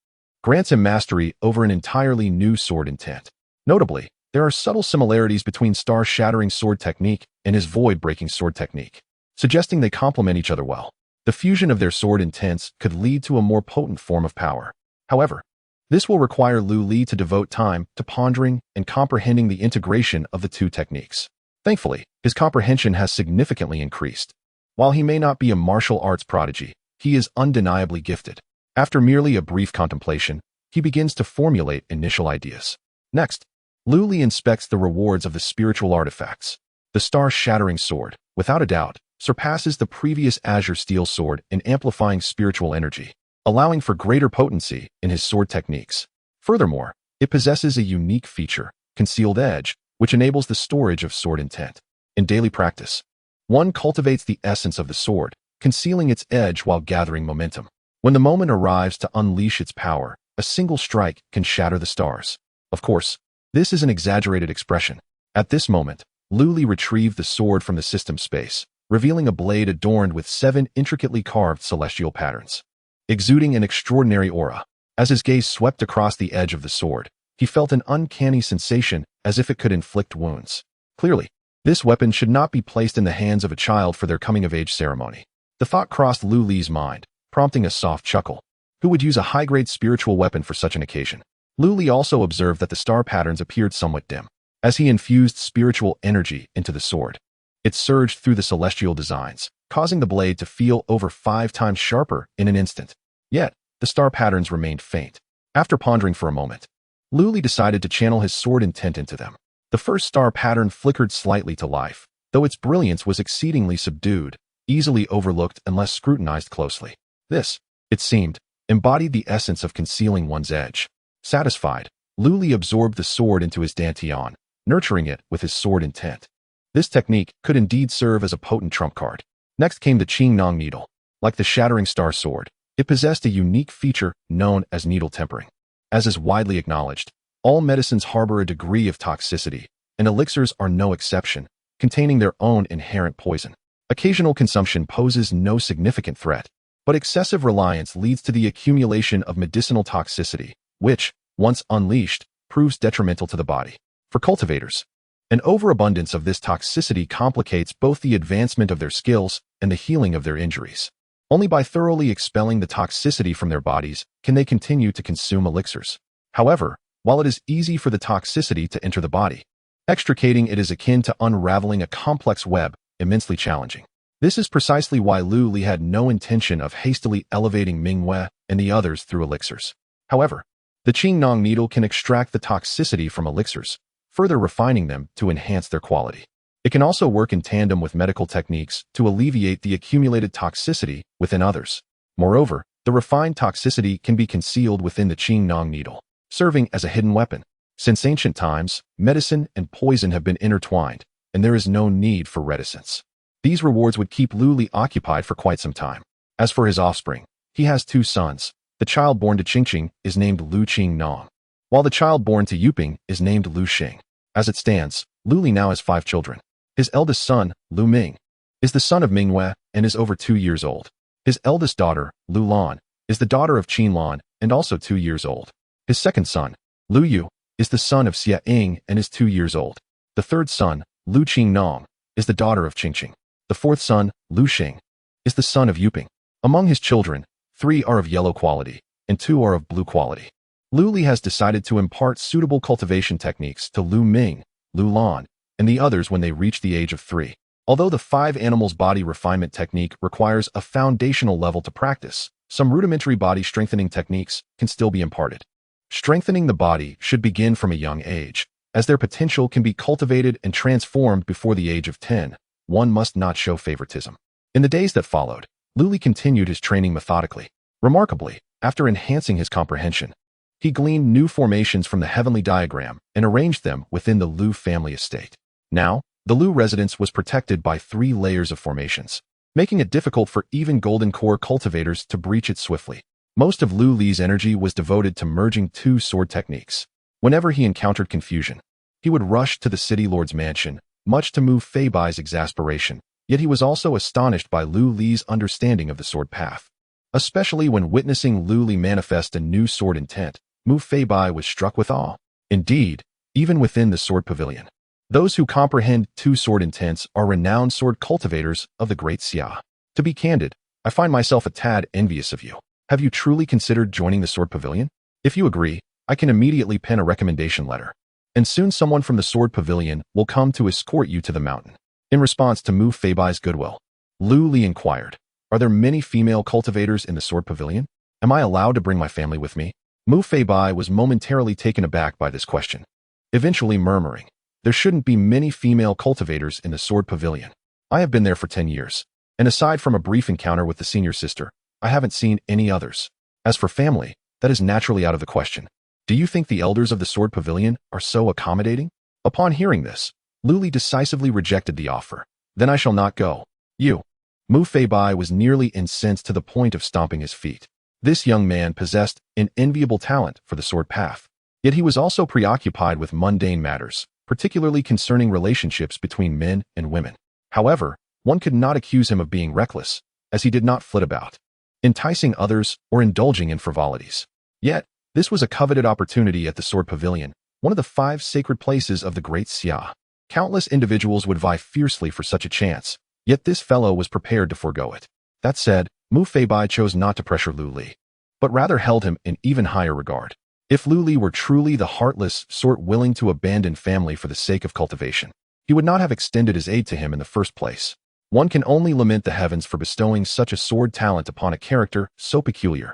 grants him mastery over an entirely new sword intent. Notably, there are subtle similarities between Star-Shattering Sword Technique and his Void-Breaking Sword Technique, suggesting they complement each other well. The fusion of their sword intents could lead to a more potent form of power. However, this will require Lu Li to devote time to pondering and comprehending the integration of the two techniques. Thankfully, his comprehension has significantly increased. While he may not be a martial arts prodigy, he is undeniably gifted. After merely a brief contemplation, he begins to formulate initial ideas. Next, Lu Li inspects the rewards of the spiritual artifacts. The Star-Shattering Sword, without a doubt, surpasses the previous Azure Steel Sword in amplifying spiritual energy, allowing for greater potency in his sword techniques. Furthermore, it possesses a unique feature, Concealed Edge, which enables the storage of sword intent. In daily practice, one cultivates the essence of the sword, concealing its edge while gathering momentum. When the moment arrives to unleash its power, a single strike can shatter the stars. Of course, this is an exaggerated expression. At this moment, Lu Li retrieved the sword from the system space, revealing a blade adorned with 7 intricately carved celestial patterns, exuding an extraordinary aura. As his gaze swept across the edge of the sword, he felt an uncanny sensation as if it could inflict wounds. Clearly, this weapon should not be placed in the hands of a child for their coming-of-age ceremony. The thought crossed Lu Li's mind, prompting a soft chuckle. Who would use a high-grade spiritual weapon for such an occasion? Lu Li also observed that the star patterns appeared somewhat dim. As he infused spiritual energy into the sword, it surged through the celestial designs, causing the blade to feel over 5 times sharper in an instant. Yet, the star patterns remained faint. After pondering for a moment, Lu Li decided to channel his sword intent into them. The first star pattern flickered slightly to life, though its brilliance was exceedingly subdued, easily overlooked unless scrutinized closely. This, it seemed, embodied the essence of concealing one's edge. Satisfied, Lu Li absorbed the sword into his dantian, nurturing it with his sword intent. This technique could indeed serve as a potent trump card. Next came the Qing Nong Needle. Like the Shattering Star Sword, it possessed a unique feature known as needle tempering. As is widely acknowledged, all medicines harbor a degree of toxicity, and elixirs are no exception, containing their own inherent poison. Occasional consumption poses no significant threat, but excessive reliance leads to the accumulation of medicinal toxicity, which, once unleashed, proves detrimental to the body. For cultivators, an overabundance of this toxicity complicates both the advancement of their skills and the healing of their injuries. Only by thoroughly expelling the toxicity from their bodies can they continue to consume elixirs. However, while it is easy for the toxicity to enter the body, extricating it is akin to unraveling a complex web, immensely challenging. This is precisely why Lu Li had no intention of hastily elevating Mingwei and the others through elixirs. However, the Qing Nong Needle can extract the toxicity from elixirs, further refining them to enhance their quality. It can also work in tandem with medical techniques to alleviate the accumulated toxicity within others. Moreover, the refined toxicity can be concealed within the Qing Nong Needle, serving as a hidden weapon. Since ancient times, medicine and poison have been intertwined, and there is no need for reticence. These rewards would keep Lu Li occupied for quite some time. As for his offspring, he has 2 sons. The child born to Qingqing is named Lu Qing Nong, while the child born to Yuping is named Lu Xing. As it stands, Lu Li now has 5 children. His eldest son, Lu Ming, is the son of Mingwei and is over 2 years old. His eldest daughter, Lu Lan, is the daughter of Qin Lan and also 2 years old. His second son, Lu Yu, is the son of Xia Ying and is 2 years old. The third son, Lu Qing Nong, is the daughter of Qingqing. The fourth son, Lu Xing, is the son of Yuping. Among his children, 3 are of yellow quality and 2 are of blue quality. Lu Li has decided to impart suitable cultivation techniques to Lu Ming, Lu Lan, and the others when they reach the age of 3. Although the 5 animals body refinement technique requires a foundational level to practice, some rudimentary body strengthening techniques can still be imparted. Strengthening the body should begin from a young age, as their potential can be cultivated and transformed before the age of 10, one must not show favoritism. In the days that followed, Luli continued his training methodically. Remarkably, after enhancing his comprehension, he gleaned new formations from the heavenly diagram and arranged them within the Lu family estate. Now, the Lu residence was protected by 3 layers of formations, making it difficult for even golden core cultivators to breach it swiftly. Most of Lu Li's energy was devoted to merging 2 sword techniques. Whenever he encountered confusion, he would rush to the city lord's mansion, much to Mu Feibai's exasperation, yet he was also astonished by Lu Li's understanding of the sword path. Especially when witnessing Lu Li manifest a new sword intent, Mu Feibai was struck with awe. Indeed, even within the sword pavilion, those who comprehend 2 sword intents are renowned sword cultivators of the Great Xia. To be candid, I find myself a tad envious of you. Have you truly considered joining the sword pavilion? If you agree, I can immediately pen a recommendation letter, and soon someone from the sword pavilion will come to escort you to the mountain. In response to Mu Feibai's goodwill, Lu Li inquired, "Are there many female cultivators in the sword pavilion? Am I allowed to bring my family with me?" Mu Feibai was momentarily taken aback by this question, eventually murmuring, "There shouldn't be many female cultivators in the sword pavilion. I have been there for 10 years, and aside from a brief encounter with the senior sister, I haven't seen any others. As for family, that is naturally out of the question. Do you think the elders of the sword pavilion are so accommodating?" Upon hearing this, Lu Li decisively rejected the offer. "Then I shall not go. You." Mu Feibai was nearly incensed to the point of stomping his feet. This young man possessed an enviable talent for the sword path, yet he was also preoccupied with mundane matters, particularly concerning relationships between men and women. However, one could not accuse him of being reckless, as he did not flit about, enticing others or indulging in frivolities. Yet, this was a coveted opportunity at the sword pavilion, one of the 5 sacred places of the Great Xia. Countless individuals would vie fiercely for such a chance, yet this fellow was prepared to forego it. That said, Mu Feibai chose not to pressure Lu Li, but rather held him in even higher regard. If Lu Li were truly the heartless sort willing to abandon family for the sake of cultivation, he would not have extended his aid to him in the first place. One can only lament the heavens for bestowing such a sword talent upon a character so peculiar.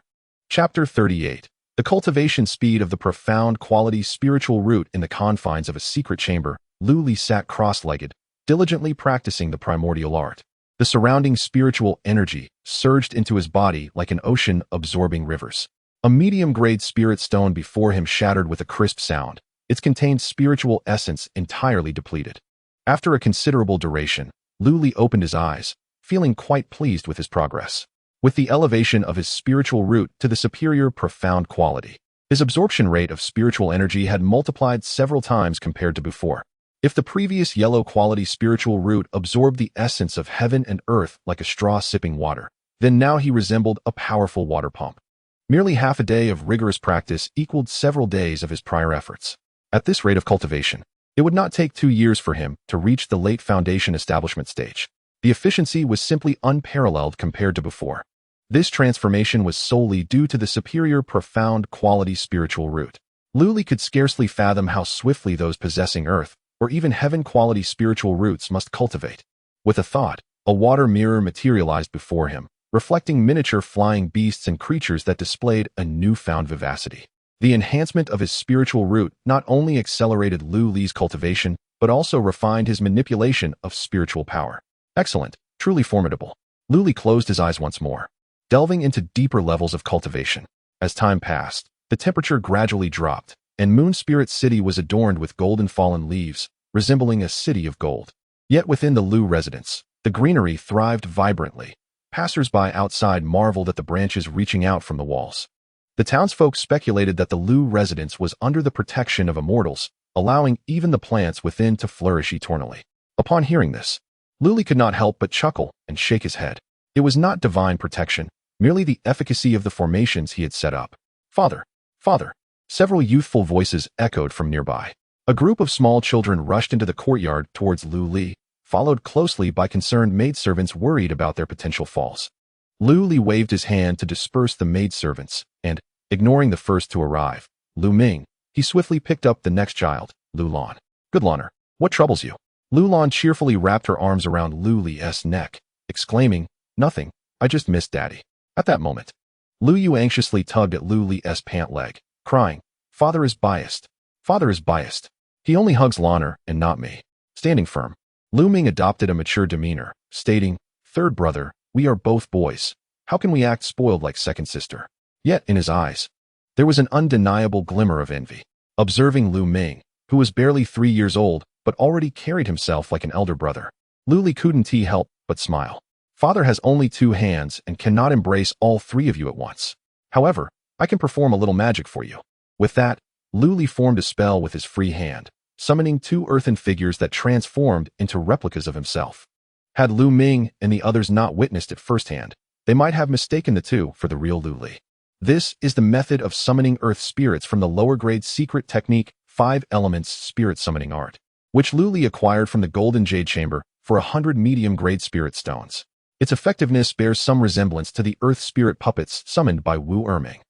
Chapter 38. The cultivation speed of the profound quality spiritual root. In the confines of a secret chamber, Lu Li sat cross-legged, diligently practicing the primordial art. The surrounding spiritual energy surged into his body like an ocean absorbing rivers. A medium-grade spirit stone before him shattered with a crisp sound, its contained spiritual essence entirely depleted. After a considerable duration, Lu Li opened his eyes, feeling quite pleased with his progress. With the elevation of his spiritual root to the superior profound quality, his absorption rate of spiritual energy had multiplied several times compared to before. If the previous yellow quality spiritual root absorbed the essence of heaven and earth like a straw sipping water, then now he resembled a powerful water pump. Merely half a day of rigorous practice equaled several days of his prior efforts. At this rate of cultivation, it would not take 2 years for him to reach the late foundation establishment stage. The efficiency was simply unparalleled compared to before. This transformation was solely due to the superior profound quality spiritual root. Lu Li could scarcely fathom how swiftly those possessing earth, or even heaven-quality spiritual roots must cultivate. With a thought, a water mirror materialized before him, reflecting miniature flying beasts and creatures that displayed a newfound vivacity. The enhancement of his spiritual root not only accelerated Lu Li's cultivation, but also refined his manipulation of spiritual power. Excellent, truly formidable. Lu Li closed his eyes once more, delving into deeper levels of cultivation. As time passed, the temperature gradually dropped, and Moon Spirit City was adorned with golden fallen leaves, resembling a city of gold. Yet within the Lu residence, the greenery thrived vibrantly. Passers-by outside marveled at the branches reaching out from the walls. The townsfolk speculated that the Lu residence was under the protection of immortals, allowing even the plants within to flourish eternally. Upon hearing this, Lu Li could not help but chuckle and shake his head. It was not divine protection, merely the efficacy of the formations he had set up. "Father! Father!" Several youthful voices echoed from nearby. A group of small children rushed into the courtyard towards Lu Li, followed closely by concerned maidservants worried about their potential falls. Lu Li waved his hand to disperse the maidservants, and, ignoring the first to arrive, Lu Ming, he swiftly picked up the next child, Lu Lan. "Good Lanner, what troubles you?" Lu Lan cheerfully wrapped her arms around Lu Li's neck, exclaiming, "Nothing, I just missed Daddy." At that moment, Lu Yu anxiously tugged at Lu Li's pant leg, crying, "Father is biased. Father is biased." He only hugs Lanner and not me. Standing firm, Lu Ming adopted a mature demeanor, stating, "Third brother, we are both boys. How can we act spoiled like second sister?" Yet, in his eyes, there was an undeniable glimmer of envy. Observing Lu Ming, who was barely 3 years old, but already carried himself like an elder brother, Lu Li couldn't help but smile. Father has only 2 hands and cannot embrace all 3 of you at once. However, I can perform a little magic for you. With that, Lu Li formed a spell with his free hand, summoning 2 earthen figures that transformed into replicas of himself. Had Lu Ming and the others not witnessed it firsthand, they might have mistaken the 2 for the real Lu Li. This is the method of summoning earth spirits from the lower-grade secret technique 5 Elements Spirit Summoning Art, which Lu Li acquired from the Golden Jade Chamber for 100 medium-grade spirit stones. Its effectiveness bears some resemblance to the earth spirit puppets summoned by Wu Erming.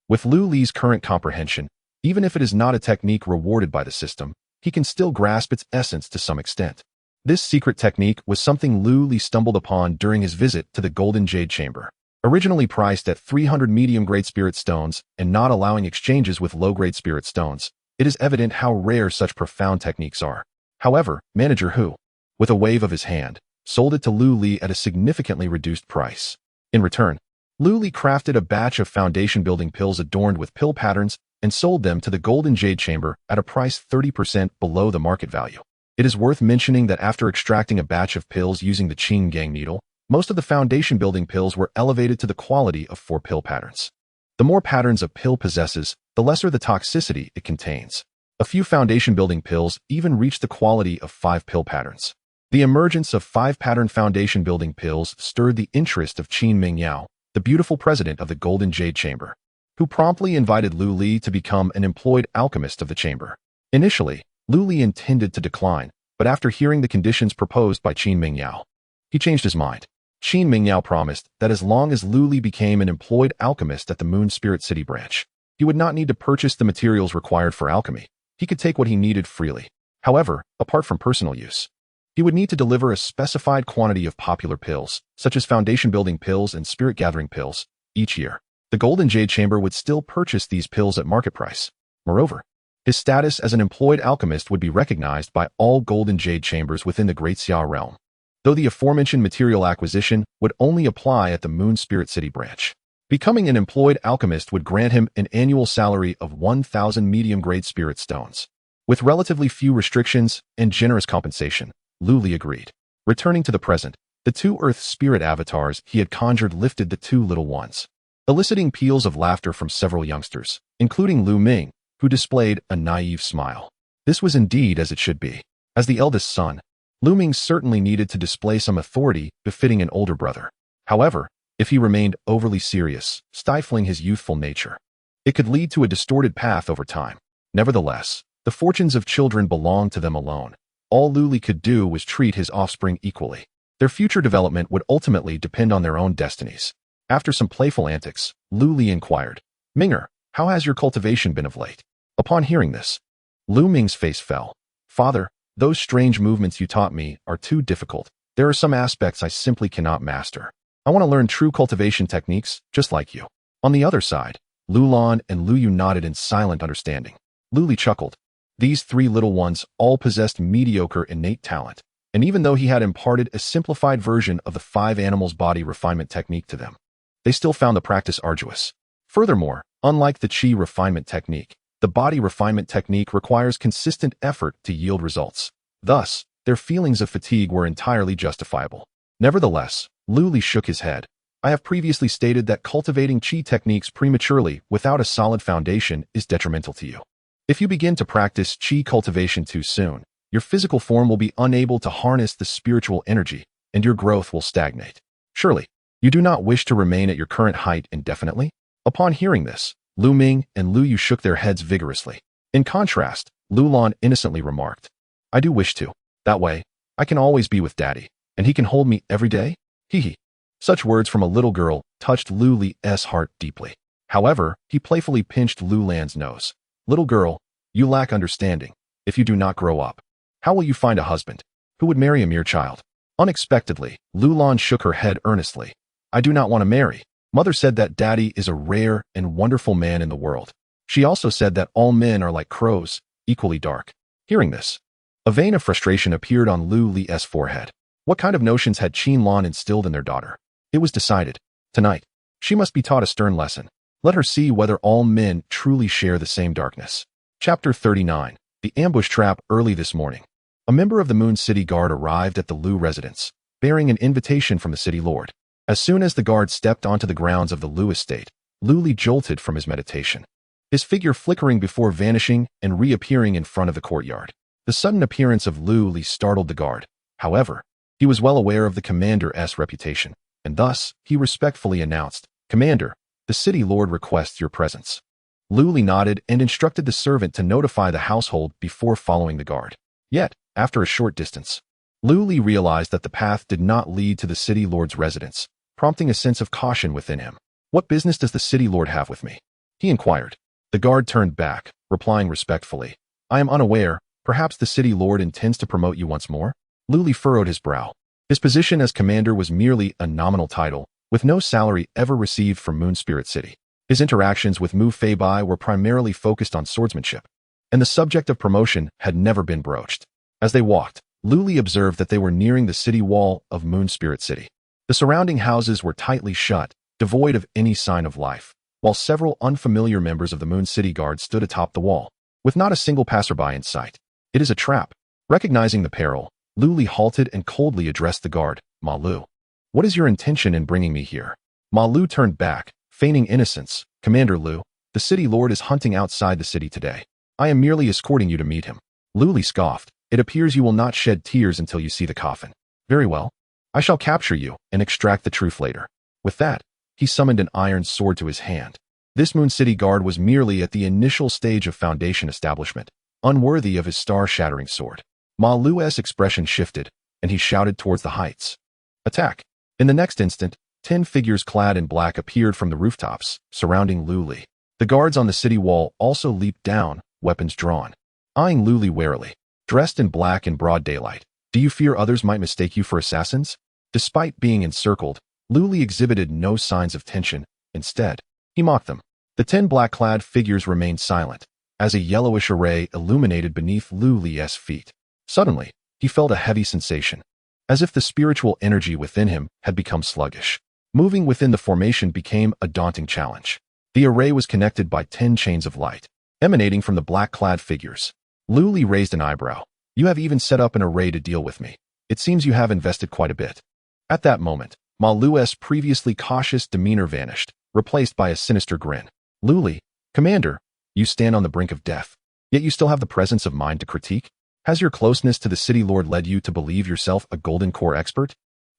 With Lu Li's current comprehension, even if it is not a technique rewarded by the system, he can still grasp its essence to some extent. This secret technique was something Lu Li stumbled upon during his visit to the Golden Jade Chamber. Originally priced at 300 medium-grade spirit stones and not allowing exchanges with low-grade spirit stones, it is evident how rare such profound techniques are. However, Manager Hu, with a wave of his hand, sold it to Lu Li at a significantly reduced price. In return, Lu Li crafted a batch of foundation-building pills adorned with pill patterns and sold them to the Golden Jade Chamber at a price 30% below the market value. It is worth mentioning that after extracting a batch of pills using the Qing Gang needle, most of the foundation-building pills were elevated to the quality of 4 pill patterns. The more patterns a pill possesses, the lesser the toxicity it contains. A few foundation-building pills even reach the quality of 5 pill patterns. The emergence of 5-pattern foundation-building pills stirred the interest of Qin Mingyao, the beautiful president of the Golden Jade Chamber, who promptly invited Lu Li to become an employed alchemist of the chamber. Initially, Lu Li intended to decline, but after hearing the conditions proposed by Qin Mingyao, he changed his mind. Qin Mingyao promised that as long as Lu Li became an employed alchemist at the Moon Spirit City branch, he would not need to purchase the materials required for alchemy. He could take what he needed freely. However, apart from personal use, he would need to deliver a specified quantity of popular pills, such as foundation-building pills and spirit-gathering pills, each year. The Golden Jade Chamber would still purchase these pills at market price. Moreover, his status as an employed alchemist would be recognized by all Golden Jade Chambers within the Great Xia realm, though the aforementioned material acquisition would only apply at the Moon Spirit City branch. Becoming an employed alchemist would grant him an annual salary of 1,000 medium-grade spirit stones. With relatively few restrictions and generous compensation, Lu Li agreed. Returning to the present, the 2 earth spirit avatars he had conjured lifted the 2 little ones, eliciting peals of laughter from several youngsters, including Lu Ming, who displayed a naive smile. This was indeed as it should be. As the eldest son, Lu Ming certainly needed to display some authority befitting an older brother. However, if he remained overly serious, stifling his youthful nature, it could lead to a distorted path over time. Nevertheless, the fortunes of children belonged to them alone. All Lu Li could do was treat his offspring equally. Their future development would ultimately depend on their own destinies. After some playful antics, Lu Li inquired, "Minger, how has your cultivation been of late?" Upon hearing this, Lu Ming's face fell. "Father, those strange movements you taught me are too difficult. There are some aspects I simply cannot master. I want to learn true cultivation techniques, just like you." On the other side, Lu Lan and Lu Yu nodded in silent understanding. Lu Li chuckled. These 3 little ones all possessed mediocre innate talent, and even though he had imparted a simplified version of the 5 animals body refinement technique to them, they still found the practice arduous. Furthermore, unlike the Qi refinement technique, the body refinement technique requires consistent effort to yield results. Thus, their feelings of fatigue were entirely justifiable. Nevertheless, Lu Li shook his head. "I have previously stated that cultivating Qi techniques prematurely without a solid foundation is detrimental to you. If you begin to practice Qi cultivation too soon, your physical form will be unable to harness the spiritual energy, and your growth will stagnate. Surely, you do not wish to remain at your current height indefinitely?" Upon hearing this, Lu Ming and Lu Yu shook their heads vigorously. In contrast, Lu Lan innocently remarked, "I do wish to. That way, I can always be with Daddy, and he can hold me every day." Hee hee. Such words from a little girl touched Lu Li's heart deeply. However, he playfully pinched Lu Lan's nose. "Little girl, you lack understanding. If you do not grow up, how will you find a husband? Who would marry a mere child?" Unexpectedly, Lu Lan shook her head earnestly. "I do not want to marry. Mother said that Daddy is a rare and wonderful man in the world. She also said that all men are like crows, equally dark." Hearing this, a vein of frustration appeared on Lu Li's forehead. What kind of notions had Qin Lan instilled in their daughter? It was decided. Tonight, she must be taught a stern lesson. Let her see whether all men truly share the same darkness. Chapter 39. The Ambush Trap. Early this morning, a member of the Moon City Guard arrived at the Lu residence, bearing an invitation from the city lord. As soon as the guard stepped onto the grounds of the Lu estate, Lu Li jolted from his meditation, his figure flickering before vanishing and reappearing in front of the courtyard. The sudden appearance of Lu Li startled the guard. However, he was well aware of the commander's reputation, and thus he respectfully announced, "Commander, the city lord requests your presence." Lu Li nodded and instructed the servant to notify the household before following the guard. Yet, after a short distance, Lu Li realized that the path did not lead to the city lord's residence, prompting a sense of caution within him. "What business does the city lord have with me?" he inquired. The guard turned back, replying respectfully, "I am unaware. Perhaps the city lord intends to promote you once more?" Lu Li furrowed his brow. His position as commander was merely a nominal title, with no salary ever received from Moon Spirit City. His interactions with Mu Feibai were primarily focused on swordsmanship, and the subject of promotion had never been broached. As they walked, Lu Li observed that they were nearing the city wall of Moon Spirit City. The surrounding houses were tightly shut, devoid of any sign of life, while several unfamiliar members of the Moon City Guard stood atop the wall, with not a single passerby in sight. "It is a trap." Recognizing the peril, Lu Li halted and coldly addressed the guard. "Ma Lu, what is your intention in bringing me here?" Ma Lu turned back, feigning innocence. "Commander Lu, the city lord is hunting outside the city today. I am merely escorting you to meet him." Lu Li scoffed. "It appears you will not shed tears until you see the coffin. Very well. I shall capture you and extract the truth later." With that, he summoned an iron sword to his hand. This Moon City Guard was merely at the initial stage of foundation establishment, unworthy of his star-shattering sword. Ma Lu's expression shifted, and he shouted towards the heights. "Attack!" In the next instant, 10 figures clad in black appeared from the rooftops, surrounding Lu Li. The guards on the city wall also leaped down, weapons drawn, eyeing Lu Li warily. "Dressed in black in broad daylight, do you fear others might mistake you for assassins?" Despite being encircled, Lu Li exhibited no signs of tension. Instead, he mocked them. The 10 black-clad figures remained silent, as a yellowish array illuminated beneath Lu Li's feet. Suddenly, he felt a heavy sensation, as if the spiritual energy within him had become sluggish. Moving within the formation became a daunting challenge. The array was connected by 10 chains of light, emanating from the black-clad figures. Lu Li raised an eyebrow. "You have even set up an array to deal with me. It seems you have invested quite a bit." At that moment, Ma Lu's previously cautious demeanor vanished, replaced by a sinister grin. "Lu Li, Commander, you stand on the brink of death, yet you still have the presence of mind to critique? Has your closeness to the city lord led you to believe yourself a golden core expert?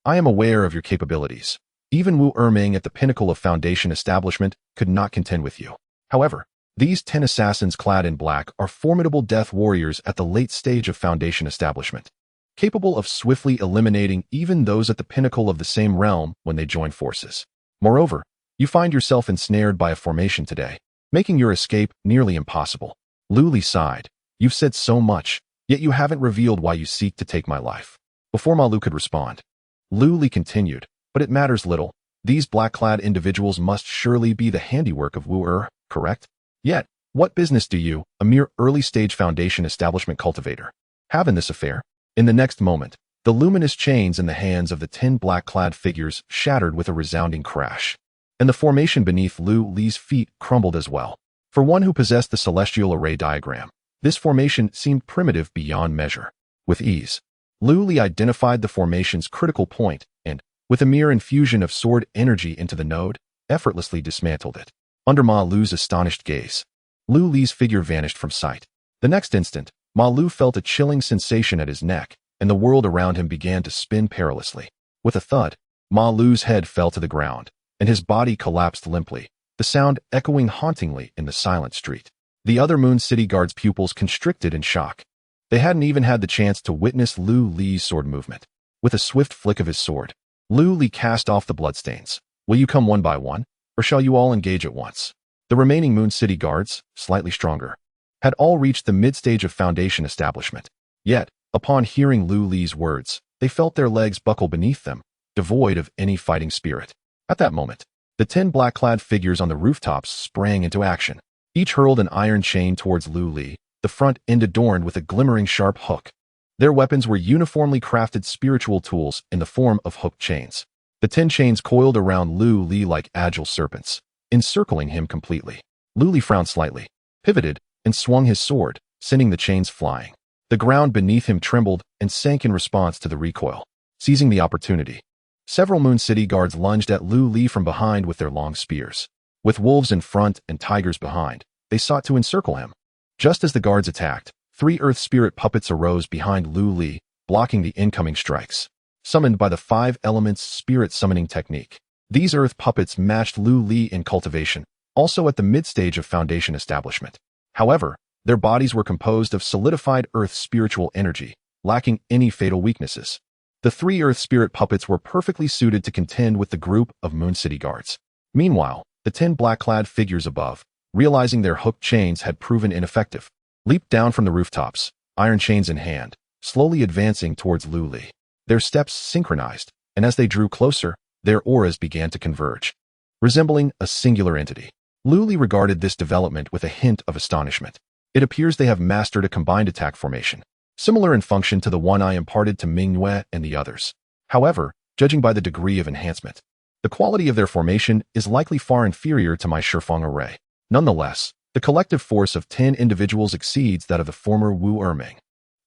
I am aware of your capabilities. Even Wu Erming at the pinnacle of foundation establishment could not contend with you. However, these 10 assassins clad in black are formidable death warriors at the late stage of foundation establishment, capable of swiftly eliminating even those at the pinnacle of the same realm when they join forces. Moreover, you find yourself ensnared by a formation today, making your escape nearly impossible." Lu Li sighed. "You've said so much, yet you haven't revealed why you seek to take my life." Before Ma Lu could respond, Lu Li continued, "But it matters little. These black-clad individuals must surely be the handiwork of Wu correct? Yet, what business do you, a mere early-stage foundation establishment cultivator, have in this affair?" In the next moment, the luminous chains in the hands of the 10 black-clad figures shattered with a resounding crash, and the formation beneath Lu Li's feet crumbled as well. For one who possessed the celestial array diagram, this formation seemed primitive beyond measure. With ease, Lu Li identified the formation's critical point and, with a mere infusion of sword energy into the node, effortlessly dismantled it. Under Ma Lu's astonished gaze, Lu Li's figure vanished from sight. The next instant, Ma Lu felt a chilling sensation at his neck, and the world around him began to spin perilously. With a thud, Ma Lu's head fell to the ground, and his body collapsed limply, the sound echoing hauntingly in the silent street. The other Moon City Guard's pupils constricted in shock. They hadn't even had the chance to witness Lu Li's sword movement. With a swift flick of his sword, Lu Li cast off the bloodstains. "Will you come one by one, or shall you all engage at once?" The remaining Moon City Guards, slightly stronger, had all reached the mid-stage of foundation establishment. Yet, upon hearing Lu Li's words, they felt their legs buckle beneath them, devoid of any fighting spirit. At that moment, the 10 black-clad figures on the rooftops sprang into action. Each hurled an iron chain towards Lu Li, the front end adorned with a glimmering sharp hook. Their weapons were uniformly crafted spiritual tools in the form of hooked chains. The 10 chains coiled around Lu Li like agile serpents, encircling him completely. Lu Li frowned slightly, pivoted, and swung his sword, sending the chains flying. The ground beneath him trembled and sank in response to the recoil. Seizing the opportunity, several Moon City guards lunged at Lu Li from behind with their long spears. With wolves in front and tigers behind, they sought to encircle him. Just as the guards attacked, 3 earth spirit puppets arose behind Lu Li, blocking the incoming strikes. Summoned by the 5 elements spirit summoning technique, these earth puppets matched Lu Li in cultivation, also at the mid-stage of foundation establishment. However, their bodies were composed of solidified earth spiritual energy, lacking any fatal weaknesses. The 3 earth spirit puppets were perfectly suited to contend with the group of Moon City guards. Meanwhile, the 10 black-clad figures above, realizing their hooked chains had proven ineffective, leaped down from the rooftops, iron chains in hand, slowly advancing towards Lu Li. Their steps synchronized, and as they drew closer, their auras began to converge, resembling a singular entity. Lu Li regarded this development with a hint of astonishment. It appears they have mastered a combined attack formation, similar in function to the one I imparted to Ming Yue and the others. However, judging by the degree of enhancement, the quality of their formation is likely far inferior to my Shifeng array. Nonetheless, the collective force of 10 individuals exceeds that of the former Wu Erming.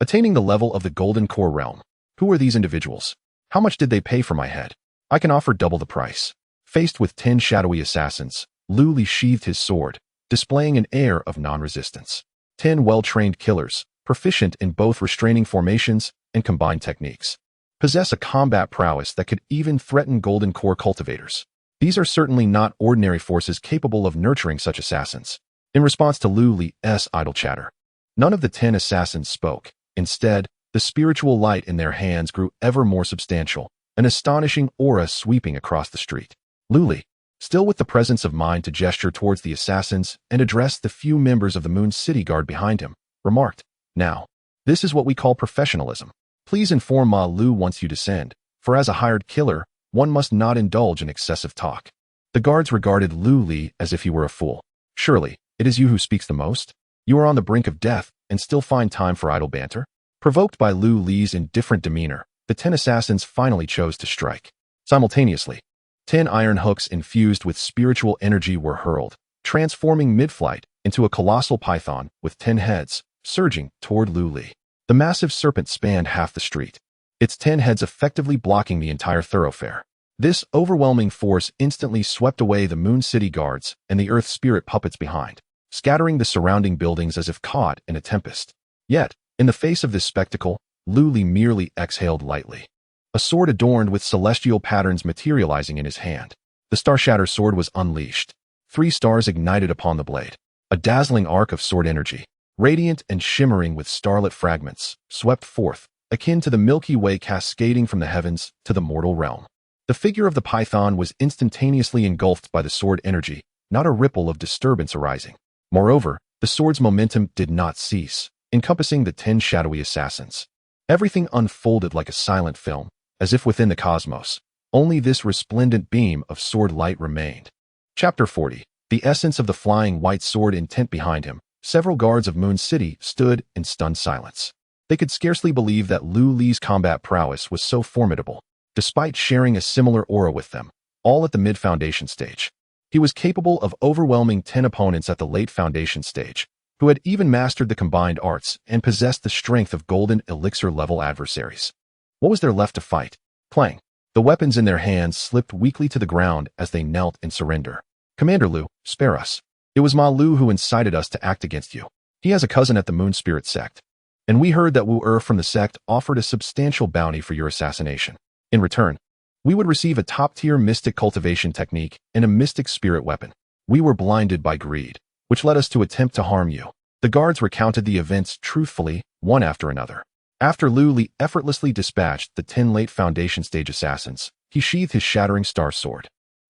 Attaining the level of the Golden Core realm. Who are these individuals? How much did they pay for my head? I can offer double the price. Faced with 10 shadowy assassins, Lu Li sheathed his sword, displaying an air of non-resistance. 10 well-trained killers, proficient in both restraining formations and combined techniques, possess a combat prowess that could even threaten Golden Core cultivators. These are certainly not ordinary forces capable of nurturing such assassins. In response to Lu Li's idle chatter, none of the 10 assassins spoke. Instead, the spiritual light in their hands grew ever more substantial, an astonishing aura sweeping across the street. Lu Li, still with the presence of mind to gesture towards the assassins and address the few members of the Moon City Guard behind him, remarked, "Now, this is what we call professionalism. Please inform Ma Lu once you descend, for as a hired killer, one must not indulge in excessive talk." The guards regarded Lu Li as if he were a fool. "Surely, it is you who speaks the most? You are on the brink of death and still find time for idle banter?" Provoked by Lu Li's indifferent demeanor, the 10 assassins finally chose to strike. Simultaneously, 10 iron hooks infused with spiritual energy were hurled, transforming mid-flight into a colossal python with 10 heads, surging toward Lu Li. The massive serpent spanned half the street, its 10 heads effectively blocking the entire thoroughfare. This overwhelming force instantly swept away the Moon City guards and the Earth Spirit puppets behind, scattering the surrounding buildings as if caught in a tempest. Yet, in the face of this spectacle, Lu Li merely exhaled lightly, a sword adorned with celestial patterns materializing in his hand. The Star Shatter sword was unleashed. 3 stars ignited upon the blade. A dazzling arc of sword energy, radiant and shimmering with starlit fragments, swept forth, akin to the Milky Way cascading from the heavens to the mortal realm. The figure of the python was instantaneously engulfed by the sword energy, not a ripple of disturbance arising. Moreover, the sword's momentum did not cease, encompassing the 10 shadowy assassins. Everything unfolded like a silent film, as if within the cosmos. Only this resplendent beam of sword light remained. Chapter 40. The essence of the flying white sword intent behind him. Several guards of Moon City stood in stunned silence. They could scarcely believe that Lu Li's combat prowess was so formidable, despite sharing a similar aura with them, all at the mid-foundation stage. He was capable of overwhelming 10 opponents at the late foundation stage, who had even mastered the combined arts and possessed the strength of golden elixir-level adversaries. What was there left to fight? Clang. The weapons in their hands slipped weakly to the ground as they knelt in surrender. "Commander Lu, spare us. It was Ma Lu who incited us to act against you. He has a cousin at the Moon Spirit sect, and we heard that Wu Er from the sect offered a substantial bounty for your assassination. In return, we would receive a top-tier mystic cultivation technique and a mystic spirit weapon. We were blinded by greed, which led us to attempt to harm you." The guards recounted the events truthfully, one after another. After Lu Li effortlessly dispatched the 10 late foundation stage assassins, he sheathed his shattering star sword.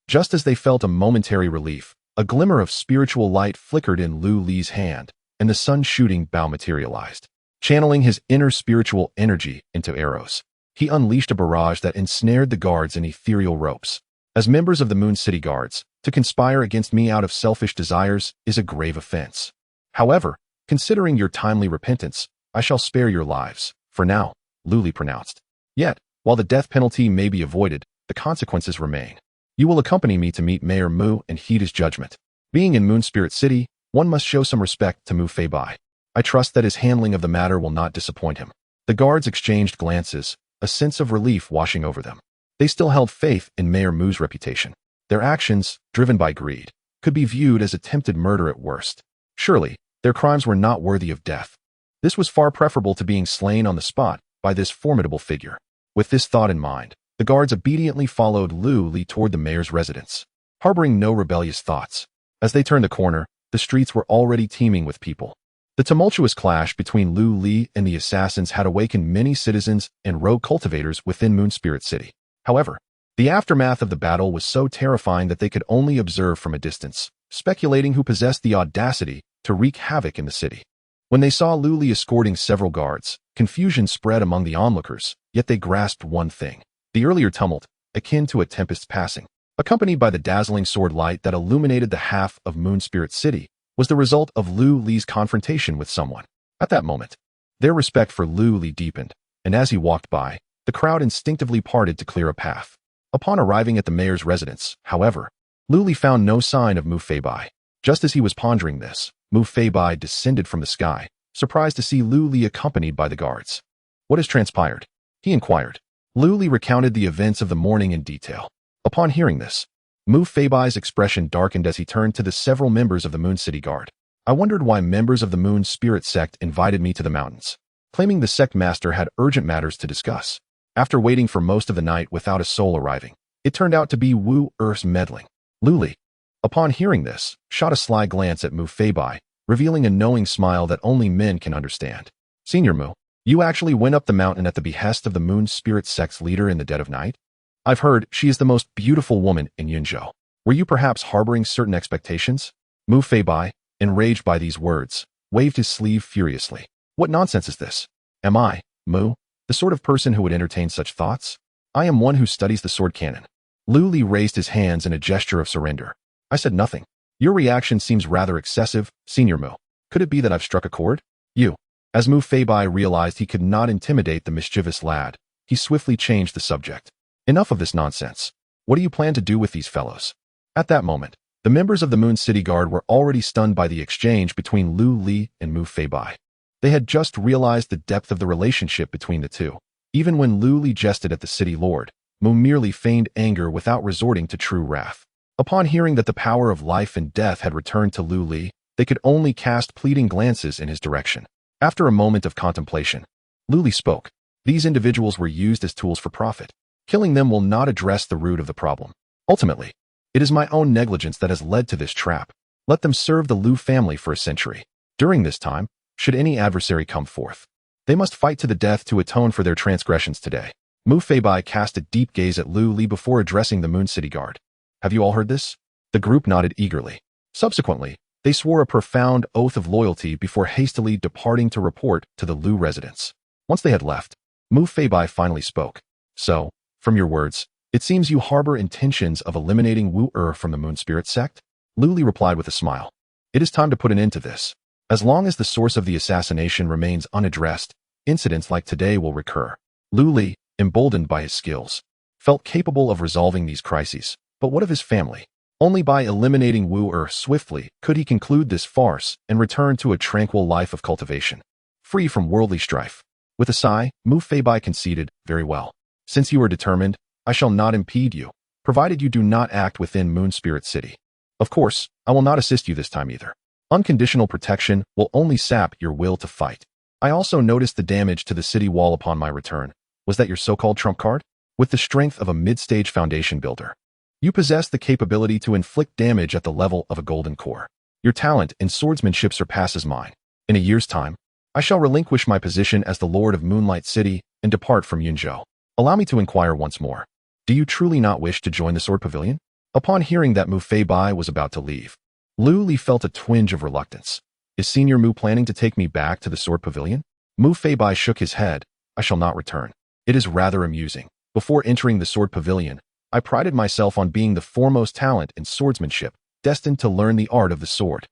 Just as they felt a momentary relief, a glimmer of spiritual light flickered in Lu Li's hand, and the sun-shooting bow materialized. Channeling his inner spiritual energy into arrows, he unleashed a barrage that ensnared the guards in ethereal ropes. As members of the Moon City Guards, to conspire against me out of selfish desires is a grave offense. However, Considering your timely repentance, I shall spare your lives, for now, Lu Li pronounced. Yet, while the death penalty may be avoided, the consequences remain. You will accompany me to meet Mayor Mu and heed his judgment. Being in Moon Spirit City, one must show some respect to Mu Feibai. I trust that his handling of the matter will not disappoint him. The guards exchanged glances, a sense of relief washing over them. They still held faith in Mayor Mu's reputation. Their actions, driven by greed, could be viewed as attempted murder at worst. Surely, their crimes were not worthy of death. This was far preferable to being slain on the spot by this formidable figure. With this thought in mind, the guards obediently followed Lu Li toward the mayor's residence, harboring no rebellious thoughts. As they turned the corner, the streets were already teeming with people. The tumultuous clash between Lu Li and the assassins had awakened many citizens and rogue cultivators within Moon Spirit City. However, the aftermath of the battle was so terrifying that they could only observe from a distance, speculating who possessed the audacity to wreak havoc in the city. When they saw Lu Li escorting several guards, confusion spread among the onlookers, yet they grasped one thing. The earlier tumult, akin to a tempest's passing, accompanied by the dazzling sword light that illuminated the half of Moon Spirit City, was the result of Lu Li's confrontation with someone. At that moment, their respect for Lu Li deepened, and as he walked by, the crowd instinctively parted to clear a path. Upon arriving at the mayor's residence, however, Lu Li found no sign of Mu Feibai. Just as he was pondering this, Mu Feibai descended from the sky, surprised to see Lu Li accompanied by the guards. What has transpired? He inquired. Lu Li recounted the events of the morning in detail. Upon hearing this, Mu Feibai's expression darkened as he turned to the several members of the Moon City Guard. I wondered why members of the Moon Spirit sect invited me to the mountains, claiming the sect master had urgent matters to discuss. After waiting for most of the night without a soul arriving, it turned out to be Wu Er's meddling. Lu Li, upon hearing this, shot a sly glance at Mu Feibai, revealing a knowing smile that only men can understand. Senior Mu, you actually went up the mountain at the behest of the Moon Spirit sect's leader in the dead of night? I've heard she is the most beautiful woman in Yunzhou. Were you perhaps harboring certain expectations? Mu Feibai, enraged by these words, waved his sleeve furiously. What nonsense is this? Am I, Mu, the sort of person who would entertain such thoughts? I am one who studies the sword canon. Lu Li raised his hands in a gesture of surrender. I said nothing. Your reaction seems rather excessive, Senior Mu. Could it be that I've struck a chord? You. As Mu Feibai realized he could not intimidate the mischievous lad, he swiftly changed the subject. Enough of this nonsense. What do you plan to do with these fellows? At that moment, the members of the Moon City Guard were already stunned by the exchange between Lu Li and Mu Feibai. They had just realized the depth of the relationship between the two. Even when Lu Li jested at the city lord, Mu merely feigned anger without resorting to true wrath. Upon hearing that the power of life and death had returned to Lu Li, they could only cast pleading glances in his direction. After a moment of contemplation, Lu Li spoke. These individuals were used as tools for profit. Killing them will not address the root of the problem. Ultimately, it is my own negligence that has led to this trap. Let them serve the Lu family for a century. During this time, should any adversary come forth, they must fight to the death to atone for their transgressions today. Mu Feibai cast a deep gaze at Lu Li before addressing the Moon City Guard. Have you all heard this? The group nodded eagerly. Subsequently, they swore a profound oath of loyalty before hastily departing to report to the Lu residence. Once they had left, Mu Feibai finally spoke. So, from your words, it seems you harbor intentions of eliminating Wu from the Moon Spirit sect? Lu Li replied with a smile. It is time to put an end to this. As long as the source of the assassination remains unaddressed, incidents like today will recur. Lu Li, emboldened by his skills, felt capable of resolving these crises. But what of his family? Only by eliminating Wu swiftly could he conclude this farce and return to a tranquil life of cultivation, free from worldly strife. With a sigh, Mu Feibai conceded, very well. Since you are determined, I shall not impede you, provided you do not act within Moon Spirit City. Of course, I will not assist you this time either. Unconditional protection will only sap your will to fight. I also noticed the damage to the city wall upon my return. Was that your so-called trump card? With the strength of a mid-stage foundation builder, you possess the capability to inflict damage at the level of a golden core. Your talent in swordsmanship surpasses mine. In a year's time, I shall relinquish my position as the Lord of Moonlight City and depart from Yunzhou. Allow me to inquire once more. Do you truly not wish to join the Sword Pavilion? Upon hearing that Mu Feibai was about to leave, Lu Li felt a twinge of reluctance. Is Senior Mu planning to take me back to the Sword Pavilion? Mu Feibai shook his head. I shall not return. It is rather amusing. Before entering the Sword Pavilion, I prided myself on being the foremost talent in swordsmanship, destined to learn the art of the sword.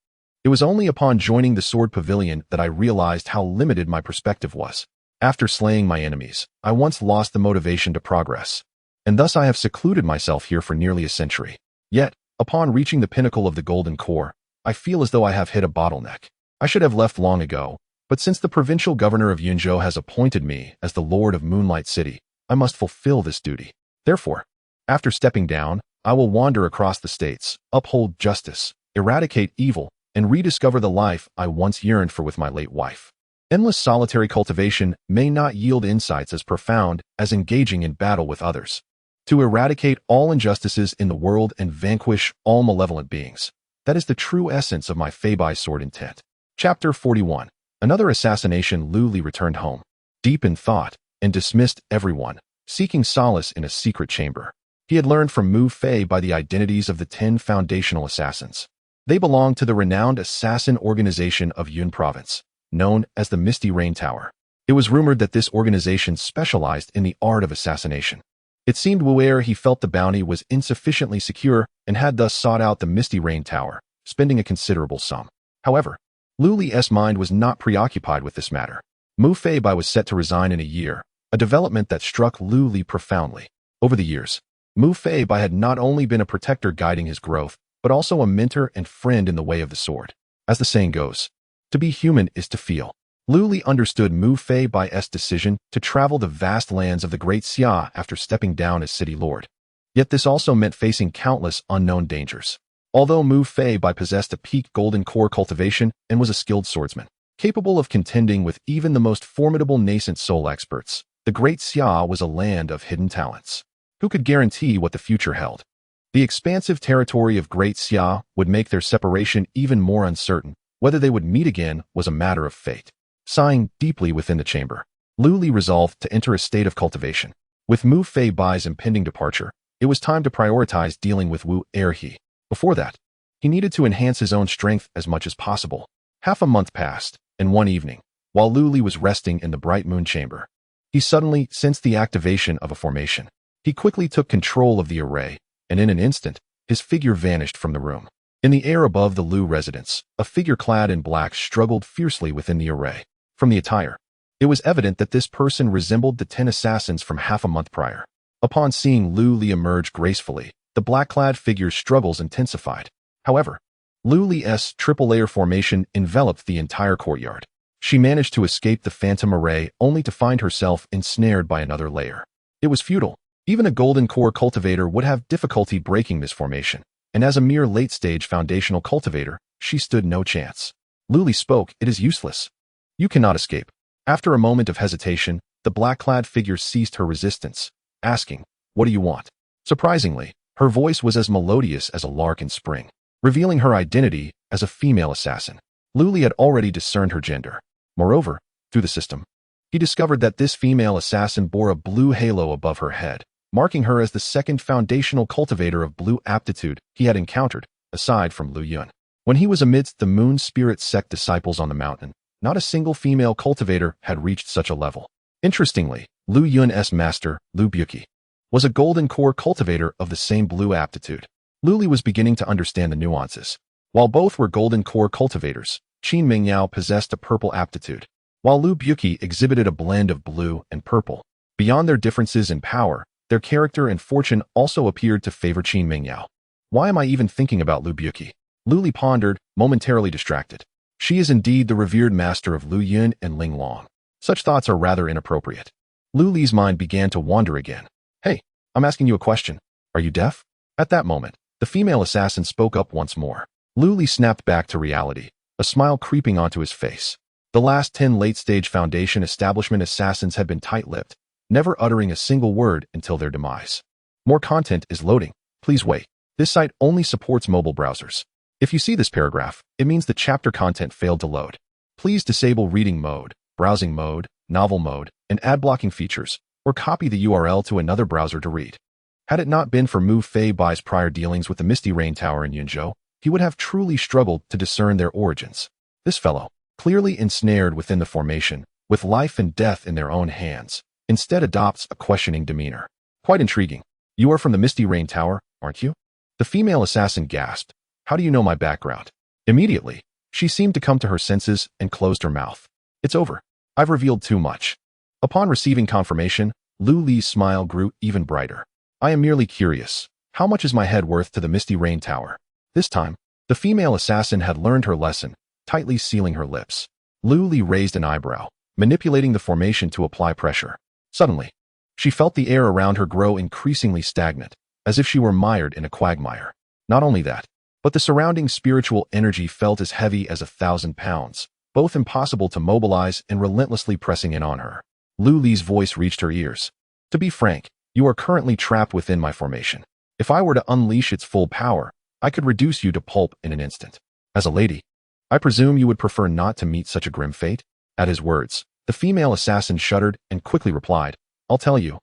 It was only upon joining the Sword Pavilion that I realized how limited my perspective was. After slaying my enemies, I once lost the motivation to progress, and thus I have secluded myself here for nearly a century. Yet, upon reaching the pinnacle of the Golden Core, I feel as though I have hit a bottleneck. I should have left long ago, but since the provincial governor of Yunzhou has appointed me as the Lord of Moonlight City, I must fulfill this duty. Therefore, after stepping down, I will wander across the states, uphold justice, eradicate evil, and rediscover the life I once yearned for with my late wife. Endless solitary cultivation may not yield insights as profound as engaging in battle with others. To eradicate all injustices in the world and vanquish all malevolent beings. That is the true essence of my Feibai sword intent. Chapter 41. Another assassination. Lu Li returned home, deep in thought, and dismissed everyone, seeking solace in a secret chamber. He had learned from Mu Fei by the identities of the 10 foundational assassins. They belonged to the renowned assassin organization of Yun Province, known as the Misty Rain Tower. It was rumored that this organization specialized in the art of assassination. It seemed Wu'er he felt the bounty was insufficiently secure and had thus sought out the Misty Rain Tower, spending a considerable sum. However, Lu Li's mind was not preoccupied with this matter. Mu Feibai was set to resign in a year, a development that struck Lu Li profoundly. Over the years, Mu Feibai had not only been a protector guiding his growth, but also a mentor and friend in the way of the sword. As the saying goes, to be human is to feel. Lu Li understood Mu Feibai's decision to travel the vast lands of the Great Xia after stepping down as city lord. Yet this also meant facing countless unknown dangers. Although Mu Feibai possessed a peak golden core cultivation and was a skilled swordsman, capable of contending with even the most formidable nascent soul experts, the Great Xia was a land of hidden talents. Who could guarantee what the future held? The expansive territory of Great Xia would make their separation even more uncertain. Whether they would meet again was a matter of fate. Sighing deeply within the chamber, Lu Li resolved to enter a state of cultivation. With Mu Feibai's impending departure, it was time to prioritize dealing with Wu Erhe. Before that, he needed to enhance his own strength as much as possible. Half a month passed, and one evening, while Lu Li was resting in the bright moon chamber, he suddenly sensed the activation of a formation. He quickly took control of the array, and in an instant, his figure vanished from the room. In the air above the Lu residence, a figure clad in black struggled fiercely within the array. From the attire, it was evident that this person resembled the 10 assassins from half a month prior. Upon seeing Lu Li emerge gracefully, the black-clad figure's struggles intensified. However, Lu Li's triple-layer formation enveloped the entire courtyard. She managed to escape the phantom array only to find herself ensnared by another layer. It was futile. Even a golden core cultivator would have difficulty breaking this formation, and as a mere late-stage foundational cultivator, she stood no chance. Lu Li spoke, "It is useless. You cannot escape." After a moment of hesitation, the black-clad figure ceased her resistance, asking, "What do you want?" Surprisingly, her voice was as melodious as a lark in spring, revealing her identity as a female assassin. Lu Li had already discerned her gender. Moreover, through the system, he discovered that this female assassin bore a blue halo above her head, marking her as the second foundational cultivator of blue aptitude he had encountered, aside from Lu Yun. When he was amidst the Moon Spirit sect disciples on the mountain, not a single female cultivator had reached such a level. Interestingly, Lu Yun's master, Lu Buqi, was a golden core cultivator of the same blue aptitude. Lu Li was beginning to understand the nuances. While both were golden core cultivators, Qin Mingyao possessed a purple aptitude, while Lu Buqi exhibited a blend of blue and purple. Beyond their differences in power, their character and fortune also appeared to favor Qin Mingyao. Why am I even thinking about Lu Buqi? Lu Li pondered, momentarily distracted. She is indeed the revered master of Lu Yun and Ling Long. Such thoughts are rather inappropriate. Lu Li's mind began to wander again. "Hey, I'm asking you a question. Are you deaf?" At that moment, the female assassin spoke up once more. Lu Li snapped back to reality, a smile creeping onto his face. The last 10 late-stage Foundation establishment assassins had been tight-lipped, never uttering a single word until their demise. More content is loading. Please wait. This site only supports mobile browsers. If you see this paragraph, it means the chapter content failed to load. Please disable reading mode, browsing mode, novel mode, and ad blocking features, or copy the URL to another browser to read. Had it not been for Mu Feibai's prior dealings with the Misty Rain Tower in Yunzhou, he would have truly struggled to discern their origins. This fellow, clearly ensnared within the formation, with life and death in their own hands, instead adopts a questioning demeanor. Quite intriguing. You are from the Misty Rain Tower, aren't you? The female assassin gasped. How do you know my background? Immediately, She seemed to come to her senses and closed her mouth. It's over. I've revealed too much. Upon receiving confirmation, Lu Li's smile grew even brighter. I am merely curious. How much is my head worth to the Misty Rain Tower? This time, the female assassin had learned her lesson, tightly sealing her lips. Lu Li raised an eyebrow, manipulating the formation to apply pressure. Suddenly, she felt the air around her grow increasingly stagnant, as if she were mired in a quagmire. Not only that, but the surrounding spiritual energy felt as heavy as 1,000 pounds, both impossible to mobilize and relentlessly pressing in on her. Lu Li's voice reached her ears. To be frank, you are currently trapped within my formation. If I were to unleash its full power, I could reduce you to pulp in an instant. As a lady, I presume you would prefer not to meet such a grim fate? At his words, the female assassin shuddered and quickly replied, I'll tell you.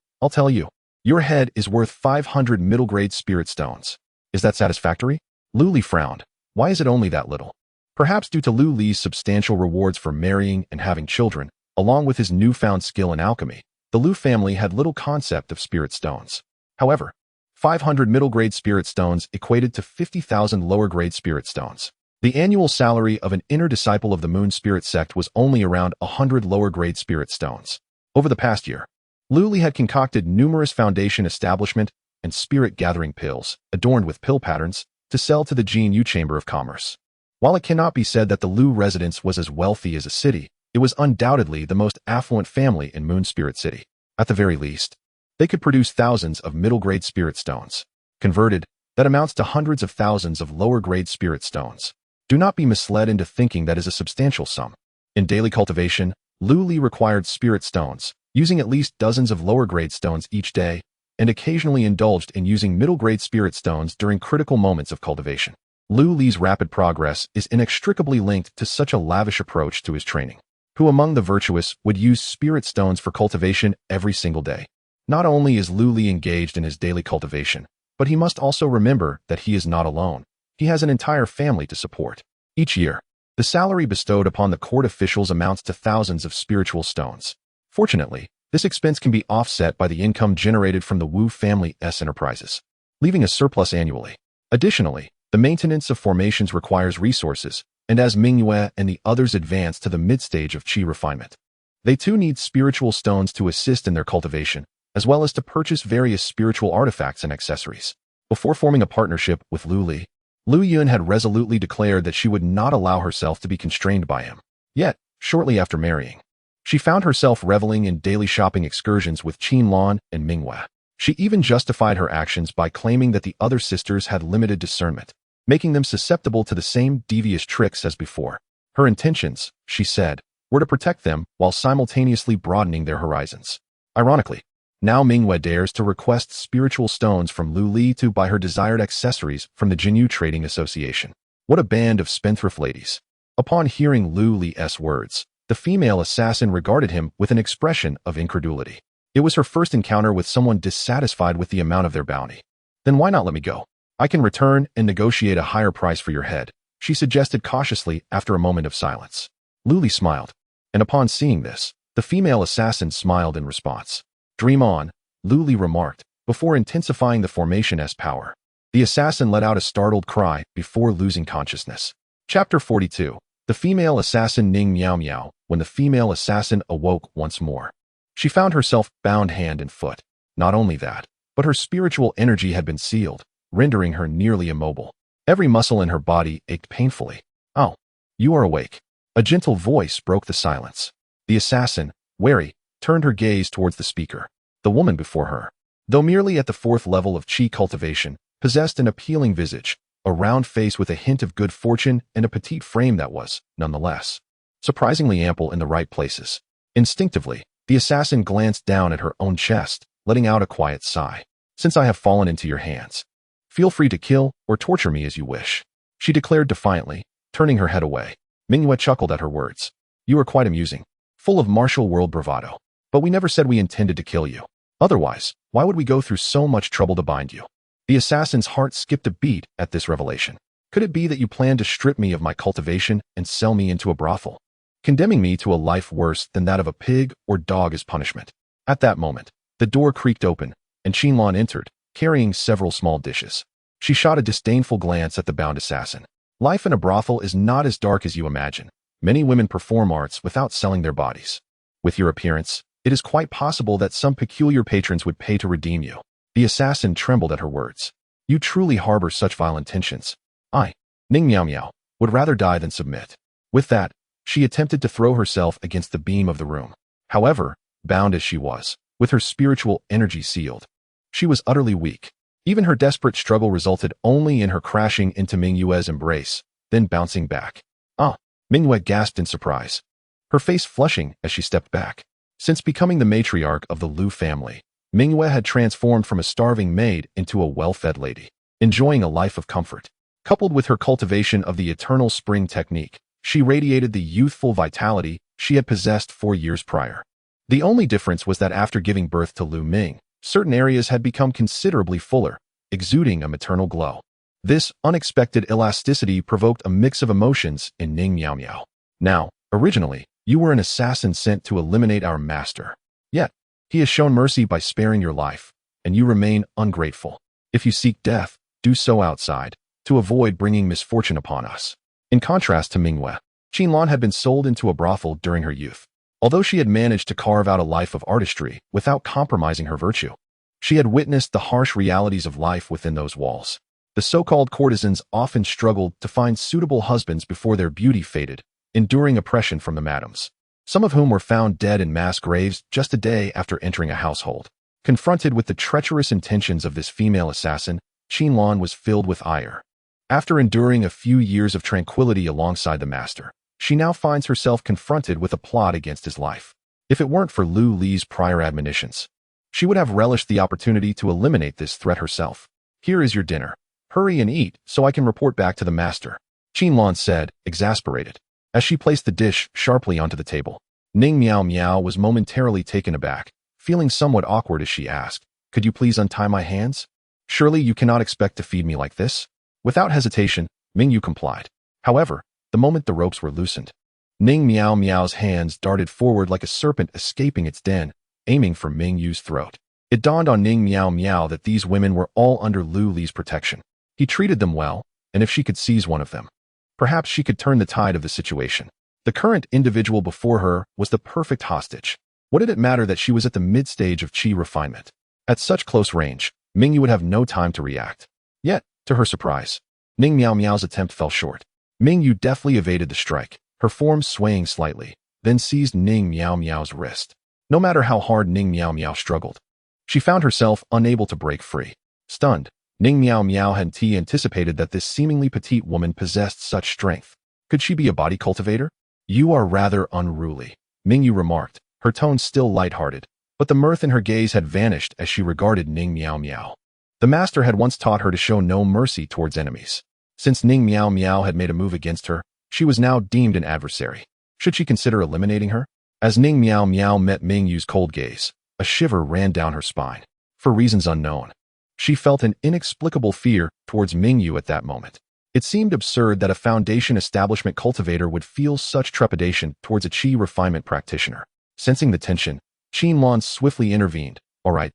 Your head is worth 500 middle-grade spirit stones. Is that satisfactory? Lu Li frowned. Why is it only that little? Perhaps due to Lu Li's substantial rewards for marrying and having children, along with his newfound skill in alchemy, the Lu family had little concept of spirit stones. However, 500 middle-grade spirit stones equated to 50,000 lower-grade spirit stones. The annual salary of an inner disciple of the Moon Spirit sect was only around 100 lower-grade spirit stones. Over the past year, Lu Li had concocted numerous foundation establishment and spirit-gathering pills, adorned with pill patterns, to sell to the Jin Yu Chamber of Commerce. While it cannot be said that the Lu residence was as wealthy as a city, it was undoubtedly the most affluent family in Moon Spirit City. At the very least, they could produce thousands of middle-grade spirit stones. Converted, that amounts to hundreds of thousands of lower-grade spirit stones. Do not be misled into thinking that is a substantial sum. In daily cultivation, Lu Li required spirit stones, using at least dozens of lower-grade stones each day, and occasionally indulged in using middle-grade spirit stones during critical moments of cultivation. Lu Li's rapid progress is inextricably linked to such a lavish approach to his training. Who among the virtuous would use spirit stones for cultivation every single day? Not only is Lu Li engaged in his daily cultivation, but he must also remember that he is not alone. He has an entire family to support. Each year, the salary bestowed upon the court officials amounts to thousands of spiritual stones. Fortunately, this expense can be offset by the income generated from the Wu family's enterprises, leaving a surplus annually. Additionally, the maintenance of formations requires resources, and as Mingyue and the others advance to the mid-stage of qi refinement, they too need spiritual stones to assist in their cultivation, as well as to purchase various spiritual artifacts and accessories. Before forming a partnership with Lu Li, Lu Yun had resolutely declared that she would not allow herself to be constrained by him. Yet, shortly after marrying, she found herself reveling in daily shopping excursions with Qin Lan and Mingyue. She even justified her actions by claiming that the other sisters had limited discernment, making them susceptible to the same devious tricks as before. Her intentions, she said, were to protect them while simultaneously broadening their horizons. Ironically, now Mingyue dares to request spiritual stones from Lu Li to buy her desired accessories from the Jinyu Trading Association. What a band of spendthrift ladies. Upon hearing Lu Li's words, the female assassin regarded him with an expression of incredulity. It was her first encounter with someone dissatisfied with the amount of their bounty. Then why not let me go? I can return and negotiate a higher price for your head, she suggested cautiously after a moment of silence. Lu Li smiled, and upon seeing this, the female assassin smiled in response. Dream on, Lu Li remarked, before intensifying the formation's power. The assassin let out a startled cry before losing consciousness. Chapter 42. The female assassin Ning Miao Miao. When the female assassin awoke once more, she found herself bound hand and foot. Not only that, but her spiritual energy had been sealed, rendering her nearly immobile. Every muscle in her body ached painfully. Oh, you are awake. A gentle voice broke the silence. The assassin, wary, turned her gaze towards the speaker. The woman before her, though merely at the 4th level of qi cultivation, possessed an appealing visage, a round face with a hint of good fortune and a petite frame that was, nonetheless, surprisingly ample in the right places. Instinctively, the assassin glanced down at her own chest, letting out a quiet sigh. Since I have fallen into your hands, feel free to kill or torture me as you wish, she declared defiantly, turning her head away. Mingyue chuckled at her words. You are quite amusing, full of martial world bravado. But we never said we intended to kill you. Otherwise, why would we go through so much trouble to bind you? The assassin's heart skipped a beat at this revelation. Could it be that you planned to strip me of my cultivation and sell me into a brothel, condemning me to a life worse than that of a pig or dog as punishment? At that moment, the door creaked open, and Qin Lan entered, carrying several small dishes. She shot a disdainful glance at the bound assassin. Life in a brothel is not as dark as you imagine. Many women perform arts without selling their bodies. With your appearance, it is quite possible that some peculiar patrons would pay to redeem you. The assassin trembled at her words. You truly harbor such vile intentions. I, Ning Miao Miao, would rather die than submit. With that, she attempted to throw herself against the beam of the room. However, bound as she was, with her spiritual energy sealed, she was utterly weak. Even her desperate struggle resulted only in her crashing into Mingyue's embrace, then bouncing back. Ah! Mingyue gasped in surprise, her face flushing as she stepped back. Since becoming the matriarch of the Liu family, Mingyue had transformed from a starving maid into a well-fed lady, enjoying a life of comfort. Coupled with her cultivation of the eternal spring technique, she radiated the youthful vitality she had possessed 4 years prior. The only difference was that after giving birth to Lu Ming, certain areas had become considerably fuller, exuding a maternal glow. This unexpected elasticity provoked a mix of emotions in Ning Miao Miao. Now, originally, you were an assassin sent to eliminate our master. Yet, he has shown mercy by sparing your life, and you remain ungrateful. If you seek death, do so outside, to avoid bringing misfortune upon us. In contrast to Mingyue, Qinlan had been sold into a brothel during her youth. Although she had managed to carve out a life of artistry without compromising her virtue, she had witnessed the harsh realities of life within those walls. The so-called courtesans often struggled to find suitable husbands before their beauty faded, enduring oppression from the madams, some of whom were found dead in mass graves just a day after entering a household. Confronted with the treacherous intentions of this female assassin, Qinlan was filled with ire. After enduring a few years of tranquility alongside the master, she now finds herself confronted with a plot against his life. If it weren't for Lu Li's prior admonitions, she would have relished the opportunity to eliminate this threat herself. Here is your dinner. Hurry and eat so I can report back to the master, Qinlan said, exasperated, as she placed the dish sharply onto the table. Ning Miao Miao was momentarily taken aback, feeling somewhat awkward as she asked, "Could you please untie my hands? Surely you cannot expect to feed me like this?" Without hesitation, Mingyu complied. However, the moment the ropes were loosened, Ning Miao Miao's hands darted forward like a serpent escaping its den, aiming for Mingyu's throat. It dawned on Ning Miao Miao that these women were all under Lu Li's protection. He treated them well, and if she could seize one of them, perhaps she could turn the tide of the situation. The current individual before her was the perfect hostage. What did it matter that she was at the mid-stage of qi refinement? At such close range, Mingyu would have no time to react. Yet, to her surprise, Ning Miao Miao's attempt fell short. Mingyu deftly evaded the strike, her form swaying slightly, then seized Ning Miao Miao's wrist. No matter how hard Ning Miao Miao struggled, she found herself unable to break free. Stunned, Ning Miao Miao had anticipated that this seemingly petite woman possessed such strength. Could she be a body cultivator? You are rather unruly, Mingyu remarked, her tone still lighthearted, but the mirth in her gaze had vanished as she regarded Ning Miao Miao. The master had once taught her to show no mercy towards enemies. Since Ning Miao Miao had made a move against her, she was now deemed an adversary. Should she consider eliminating her? As Ning Miao Miao met Mingyu's cold gaze, a shiver ran down her spine. For reasons unknown, she felt an inexplicable fear towards Mingyu at that moment. It seemed absurd that a foundation establishment cultivator would feel such trepidation towards a qi refinement practitioner. Sensing the tension, Qinlan swiftly intervened. All right.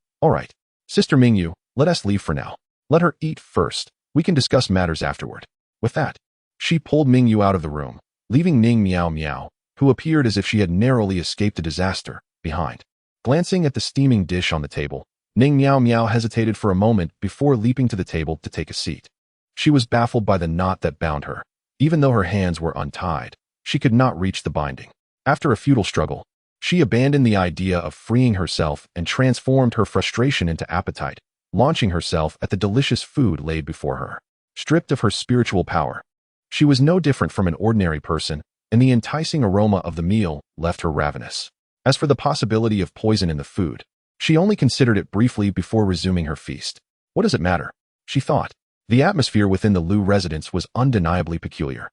Sister Mingyu, let us leave for now. Let her eat first. We can discuss matters afterward. With that, she pulled Mingyu out of the room, leaving Ning Miao Miao, who appeared as if she had narrowly escaped a disaster, behind. Glancing at the steaming dish on the table, Ning Miao Miao hesitated for a moment before leaping to the table to take a seat. She was baffled by the knot that bound her. Even though her hands were untied, she could not reach the binding. After a futile struggle, she abandoned the idea of freeing herself and transformed her frustration into appetite, launching herself at the delicious food laid before her. Stripped of her spiritual power, she was no different from an ordinary person, and the enticing aroma of the meal left her ravenous. As for the possibility of poison in the food, she only considered it briefly before resuming her feast. What does it matter? She thought. The atmosphere within the Lu residence was undeniably peculiar.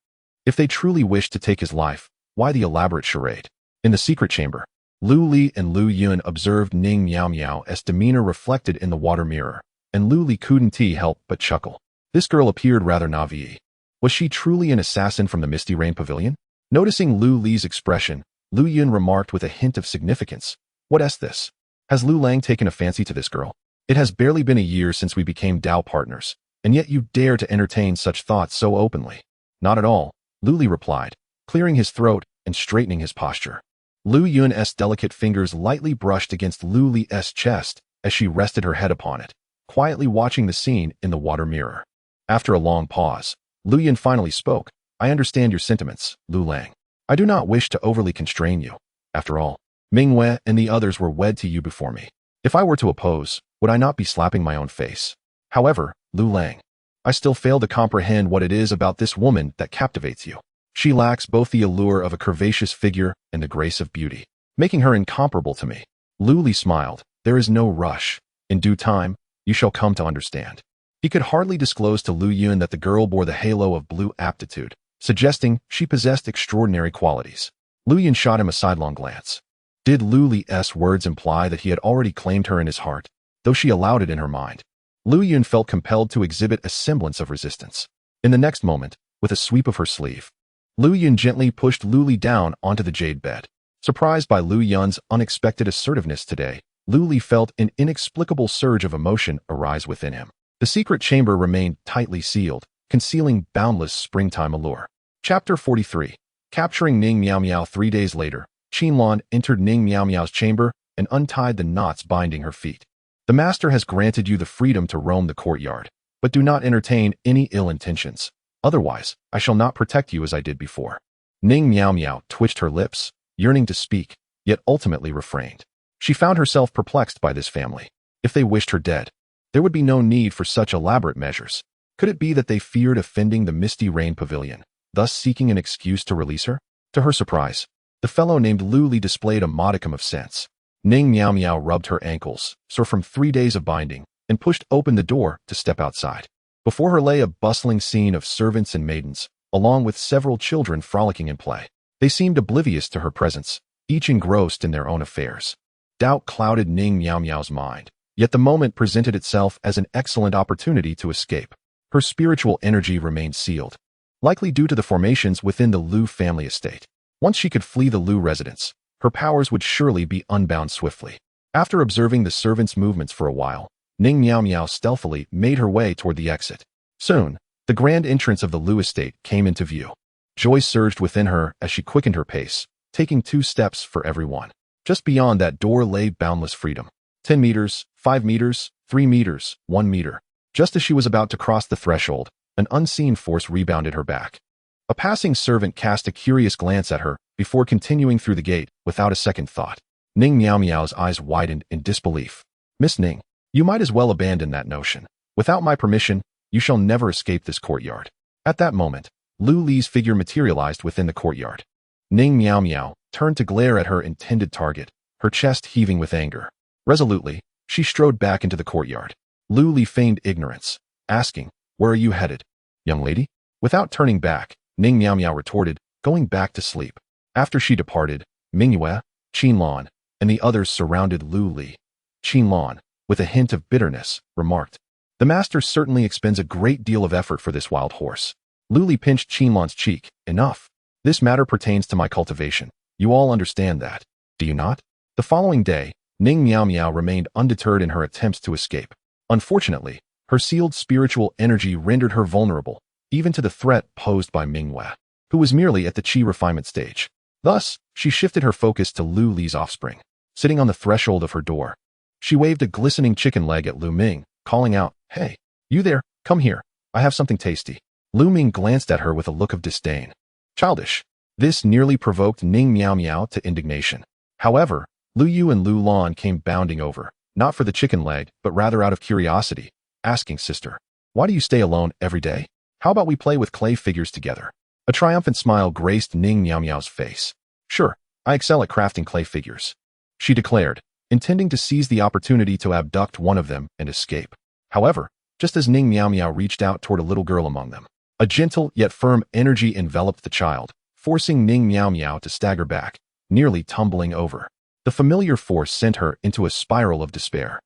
If they truly wished to take his life, why the elaborate charade? In the secret chamber, Lu Li and Lu Yun observed Ning Miao Miao's demeanor reflected in the water mirror, and Lu Li couldn't help but chuckle. This girl appeared rather naive. Was she truly an assassin from the Misty Rain Pavilion? Noticing Lu Li's expression, Lu Yun remarked with a hint of significance, "What is this? Has Lu Lang taken a fancy to this girl? It has barely been a year since we became Dao partners, and yet you dare to entertain such thoughts so openly." Not at all, Lu Li replied, clearing his throat and straightening his posture. Lu Yun's delicate fingers lightly brushed against Lu Li's chest as she rested her head upon it, quietly watching the scene in the water mirror. After a long pause, Lu Yun finally spoke. I understand your sentiments, Lu Lang. I do not wish to overly constrain you. After all, Mingwei and the others were wed to you before me. If I were to oppose, would I not be slapping my own face? However, Lu Lang, I still fail to comprehend what it is about this woman that captivates you. She lacks both the allure of a curvaceous figure and the grace of beauty, making her incomparable to me. Lu Li smiled. There is no rush. In due time, you shall come to understand. He could hardly disclose to Lu Yun that the girl bore the halo of blue aptitude, suggesting she possessed extraordinary qualities. Lu Yun shot him a sidelong glance. Did Lu Li's words imply that he had already claimed her in his heart, though she allowed it in her mind? Lu Yun felt compelled to exhibit a semblance of resistance. In the next moment, with a sweep of her sleeve, Lu Yun gently pushed Lu Li down onto the jade bed. Surprised by Lu Yun's unexpected assertiveness today, Lu Li felt an inexplicable surge of emotion arise within him. The secret chamber remained tightly sealed, concealing boundless springtime allure. Chapter 43. Capturing Ning Miao Miao. 3 days later, Qinlan entered Ning Miao Miao's chamber and untied the knots binding her feet. The master has granted you the freedom to roam the courtyard, but do not entertain any ill intentions. Otherwise, I shall not protect you as I did before. Ning Miao Miao twitched her lips, yearning to speak, yet ultimately refrained. She found herself perplexed by this family. If they wished her dead, there would be no need for such elaborate measures. Could it be that they feared offending the Misty Rain Pavilion, thus seeking an excuse to release her? To her surprise, the fellow named Lu Li displayed a modicum of sense. Ning Miao Miao rubbed her ankles, sore from 3 days of binding, and pushed open the door to step outside. Before her lay a bustling scene of servants and maidens, along with several children frolicking in play. They seemed oblivious to her presence, each engrossed in their own affairs. Doubt clouded Ning Miao Miao's mind, yet the moment presented itself as an excellent opportunity to escape. Her spiritual energy remained sealed, likely due to the formations within the Lu family estate. Once she could flee the Lu residence, her powers would surely be unbound swiftly. After observing the servants' movements for a while, Ning Miao Miao stealthily made her way toward the exit. Soon, the grand entrance of the Lu estate came into view. Joy surged within her as she quickened her pace, taking 2 steps for every one. Just beyond that door lay boundless freedom. 10 meters, 5 meters, 3 meters, 1 meter. Just as she was about to cross the threshold, an unseen force rebounded her back. A passing servant cast a curious glance at her before continuing through the gate without a second thought. Ning Miao Miao's eyes widened in disbelief. Miss Ning, you might as well abandon that notion. Without my permission, you shall never escape this courtyard. At that moment, Lu Li's figure materialized within the courtyard. Ning Miao Miao turned to glare at her intended target, her chest heaving with anger. Resolutely, she strode back into the courtyard. Lu Li feigned ignorance, asking, "Where are you headed, young lady?" Without turning back, Ning Miao Miao retorted, "Going back to sleep." After she departed, Mingyue, Qinlan, and the others surrounded Lu Li. Qinlan, with a hint of bitterness, remarked, "The master certainly expends a great deal of effort for this wild horse." Lu Li pinched Qinlan's cheek. "Enough. This matter pertains to my cultivation. You all understand that, do you not?" The following day, Ning Miao Miao remained undeterred in her attempts to escape. Unfortunately, her sealed spiritual energy rendered her vulnerable, even to the threat posed by Mingyue, who was merely at the qi refinement stage. Thus, she shifted her focus to Lu Li's offspring. Sitting on the threshold of her door, she waved a glistening chicken leg at Lu Ming, calling out, "Hey, you there, come here. I have something tasty." Lu Ming glanced at her with a look of disdain. Childish. This nearly provoked Ning Miao Miao to indignation. However, Lu Yu and Lu Lan came bounding over, not for the chicken leg, but rather out of curiosity, asking, "Sister, why do you stay alone every day? How about we play with clay figures together?" A triumphant smile graced Ning Miao Miao's face. "Sure, I excel at crafting clay figures," she declared, intending to seize the opportunity to abduct one of them and escape. However, just as Ning Miao Miao reached out toward a little girl among them, a gentle yet firm energy enveloped the child, forcing Ning Miao Miao to stagger back, nearly tumbling over. The familiar force sent her into a spiral of despair.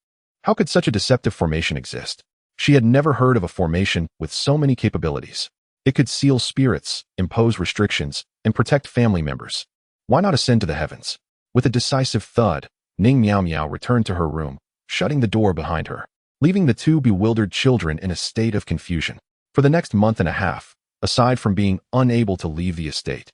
How could such a deceptive formation exist? She had never heard of a formation with so many capabilities. It could seal spirits, impose restrictions, and protect family members. Why not ascend to the heavens? With a decisive thud, Ning Miao Miao returned to her room, shutting the door behind her, leaving the 2 bewildered children in a state of confusion. For the next month and a half, aside from being unable to leave the estate.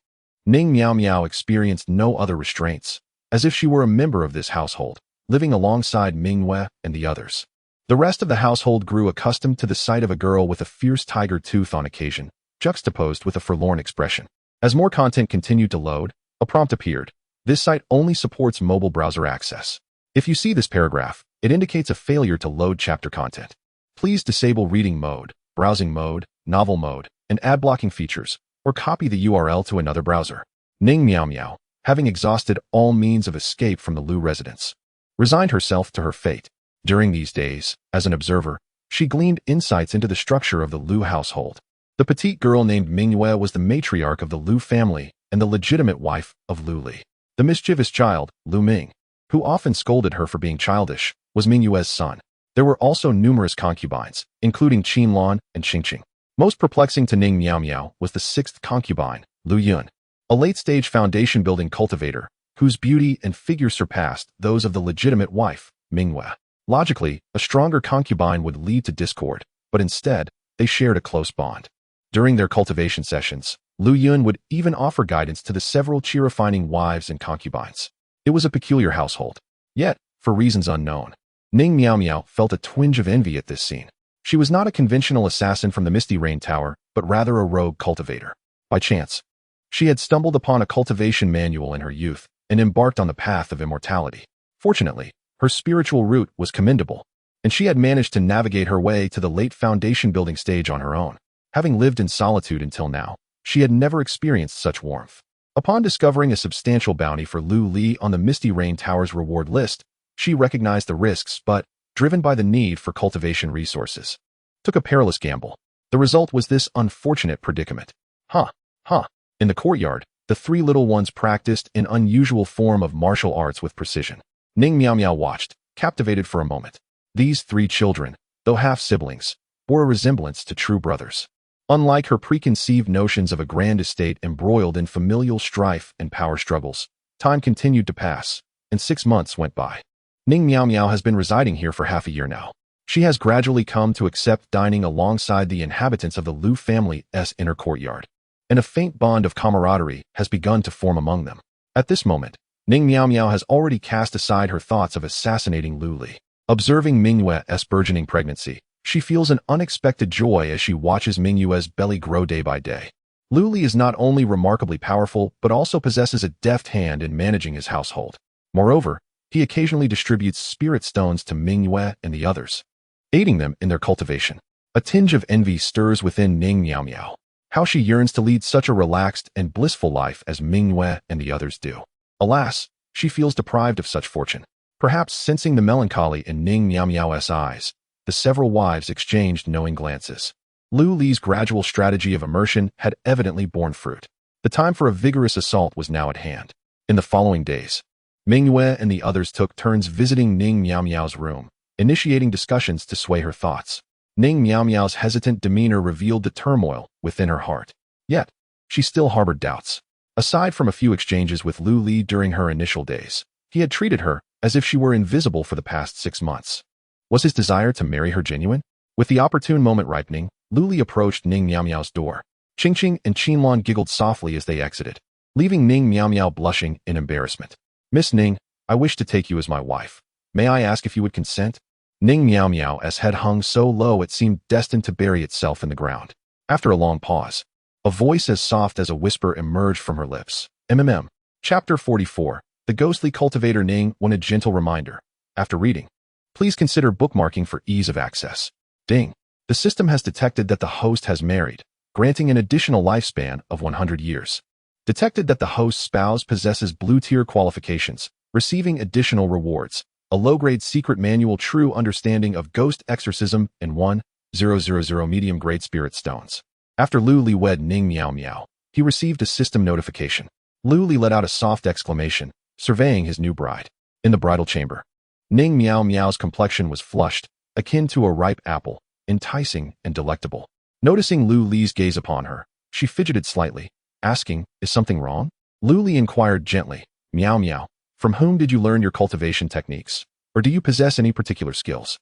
Ning Miao Miao experienced no other restraints, as if she were a member of this household, living alongside Mingyue and the others. The rest of the household grew accustomed to the sight of a girl with a fierce tiger tooth on occasion, juxtaposed with a forlorn expression. As more content continued to load, a prompt appeared. This site only supports mobile browser access. If you see this paragraph, it indicates a failure to load chapter content. Please disable reading mode, browsing mode, novel mode, and ad blocking features, or copy the URL to another browser. Ning Miao Miao, having exhausted all means of escape from the Lu residence, resigned herself to her fate. During these days, as an observer, she gleaned insights into the structure of the Lu household. The petite girl named Mingyue was the matriarch of the Lu family and the legitimate wife of Lu Li. The mischievous child, Lu Ming, who often scolded her for being childish, was Mingyue's son. There were also numerous concubines, including Qinlan and Qingqing. Most perplexing to Ning Miao Miao was the sixth concubine, Lu Yun, a late-stage foundation-building cultivator, whose beauty and figure surpassed those of the legitimate wife, Mingyue. Logically, a stronger concubine would lead to discord, but instead, they shared a close bond. During their cultivation sessions, Lu Yun would even offer guidance to the several chi-refining wives and concubines. It was a peculiar household. Yet, for reasons unknown, Ning Miao Miao felt a twinge of envy at this scene. She was not a conventional assassin from the Misty Rain Tower, but rather a rogue cultivator. By chance, she had stumbled upon a cultivation manual in her youth and embarked on the path of immortality. Fortunately, her spiritual route was commendable, and she had managed to navigate her way to the late foundation building stage on her own. Having lived in solitude until now, she had never experienced such warmth. Upon discovering a substantial bounty for Lu Li on the Misty Rain Tower's reward list, she recognized the risks but, driven by the need for cultivation resources, took a perilous gamble. The result was this unfortunate predicament. In the courtyard, the three little ones practiced an unusual form of martial arts with precision. Ning Miao Miao watched, captivated for a moment. These three children, though half-siblings, bore a resemblance to true brothers. Unlike her preconceived notions of a grand estate embroiled in familial strife and power struggles, time continued to pass, and 6 months went by. Ning Miao Miao has been residing here for half a year now. She has gradually come to accept dining alongside the inhabitants of the Lu family's inner courtyard, and a faint bond of camaraderie has begun to form among them. At this moment, Ning Miao Miao has already cast aside her thoughts of assassinating Lu Li. Observing Mingyue's burgeoning pregnancy, she feels an unexpected joy as she watches Mingyue's belly grow day by day. Lu Li is not only remarkably powerful, but also possesses a deft hand in managing his household. Moreover, he occasionally distributes spirit stones to Mingyue and the others, aiding them in their cultivation. A tinge of envy stirs within Ning Miao Miao. How she yearns to lead such a relaxed and blissful life as Mingyue and the others do. Alas, she feels deprived of such fortune. Perhaps sensing the melancholy in Ning Miao Miao's eyes, the several wives exchanged knowing glances. Lu Li's gradual strategy of immersion had evidently borne fruit. The time for a vigorous assault was now at hand. In the following days, Mingyue and the others took turns visiting Ning Miao Miao's room, initiating discussions to sway her thoughts. Ning Miao Miao's hesitant demeanor revealed the turmoil within her heart. Yet, she still harbored doubts. Aside from a few exchanges with Lu Li during her initial days, he had treated her as if she were invisible for the past 6 months. Was his desire to marry her genuine? With the opportune moment ripening, Lu Li approached Ning Miao Miao's door. Qingqing and Qinlan giggled softly as they exited, leaving Ning Miao Miao blushing in embarrassment. "Miss Ning, I wish to take you as my wife. May I ask if you would consent?" Ning Miao Miao's head hung so low it seemed destined to bury itself in the ground. After a long pause, a voice as soft as a whisper emerged from her lips. Chapter 44. The Ghostly Cultivator. Ning wanted a gentle reminder. After reading, please consider bookmarking for ease of access. Ding. The system has detected that the host has married, granting an additional lifespan of 100 years. Detected that the host's spouse possesses blue-tier qualifications, receiving additional rewards. A low-grade secret manual, true understanding of ghost exorcism, and 1,000 medium-grade spirit stones. After Lu Li wed Ning Miao Miao, he received a system notification. Lu Li let out a soft exclamation, surveying his new bride. In the bridal chamber, Ning Miao Miao's complexion was flushed, akin to a ripe apple, enticing and delectable. Noticing Lu Li's gaze upon her, she fidgeted slightly, asking, "Is something wrong?" Lu Li inquired gently, "Miao Miao, from whom did you learn your cultivation techniques? Or do you possess any particular skills?"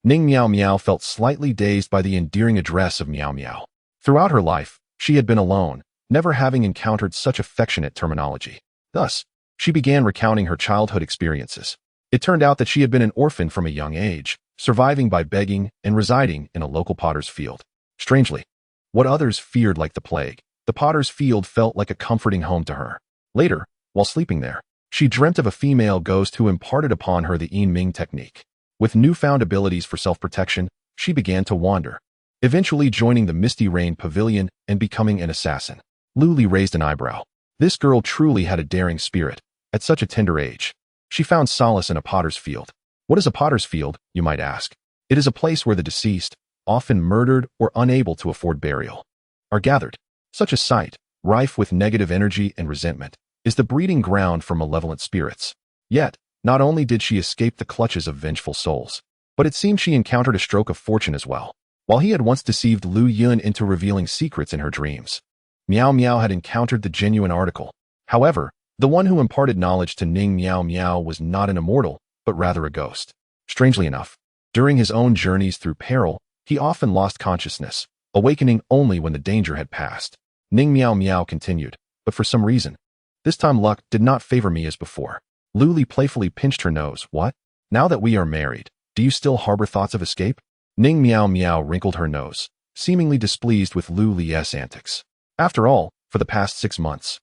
Ning Miao Miao felt slightly dazed by the endearing address of Miao Miao. Throughout her life, She had been alone, never having encountered such affectionate terminology. Thus, she began recounting her childhood experiences. It turned out that she had been an orphan from a young age, surviving by begging and residing in a local potter's field. Strangely, what others feared like the plague, the potter's field felt like a comforting home to her. Later, while sleeping there, she dreamt of a female ghost who imparted upon her the Yin Ming technique. With newfound abilities for self-protection, she began to wander, eventually joining the Misty Rain Pavilion and becoming an assassin. Luli raised an eyebrow. This girl truly had a daring spirit. At such a tender age, she found solace in a potter's field. What is a potter's field, you might ask? It is a place where the deceased, often murdered or unable to afford burial, are gathered. Such a site, rife with negative energy and resentment, is the breeding ground for malevolent spirits. Yet, not only did she escape the clutches of vengeful souls, but it seemed she encountered a stroke of fortune as well. While he had once deceived Lu Yun into revealing secrets in her dreams, Miao Miao had encountered the genuine article. However, the one who imparted knowledge to Ning Miao Miao was not an immortal, but rather a ghost. Strangely enough, during his own journeys through peril, he often lost consciousness, awakening only when the danger had passed. Ning Miao Miao continued, but for some reason, this time luck did not favor me as before. Luli playfully pinched her nose. What? Now that we are married, do you still harbor thoughts of escape? Ning Miao Miao wrinkled her nose, seemingly displeased with Lu Li's antics. After all, for the past 6 months,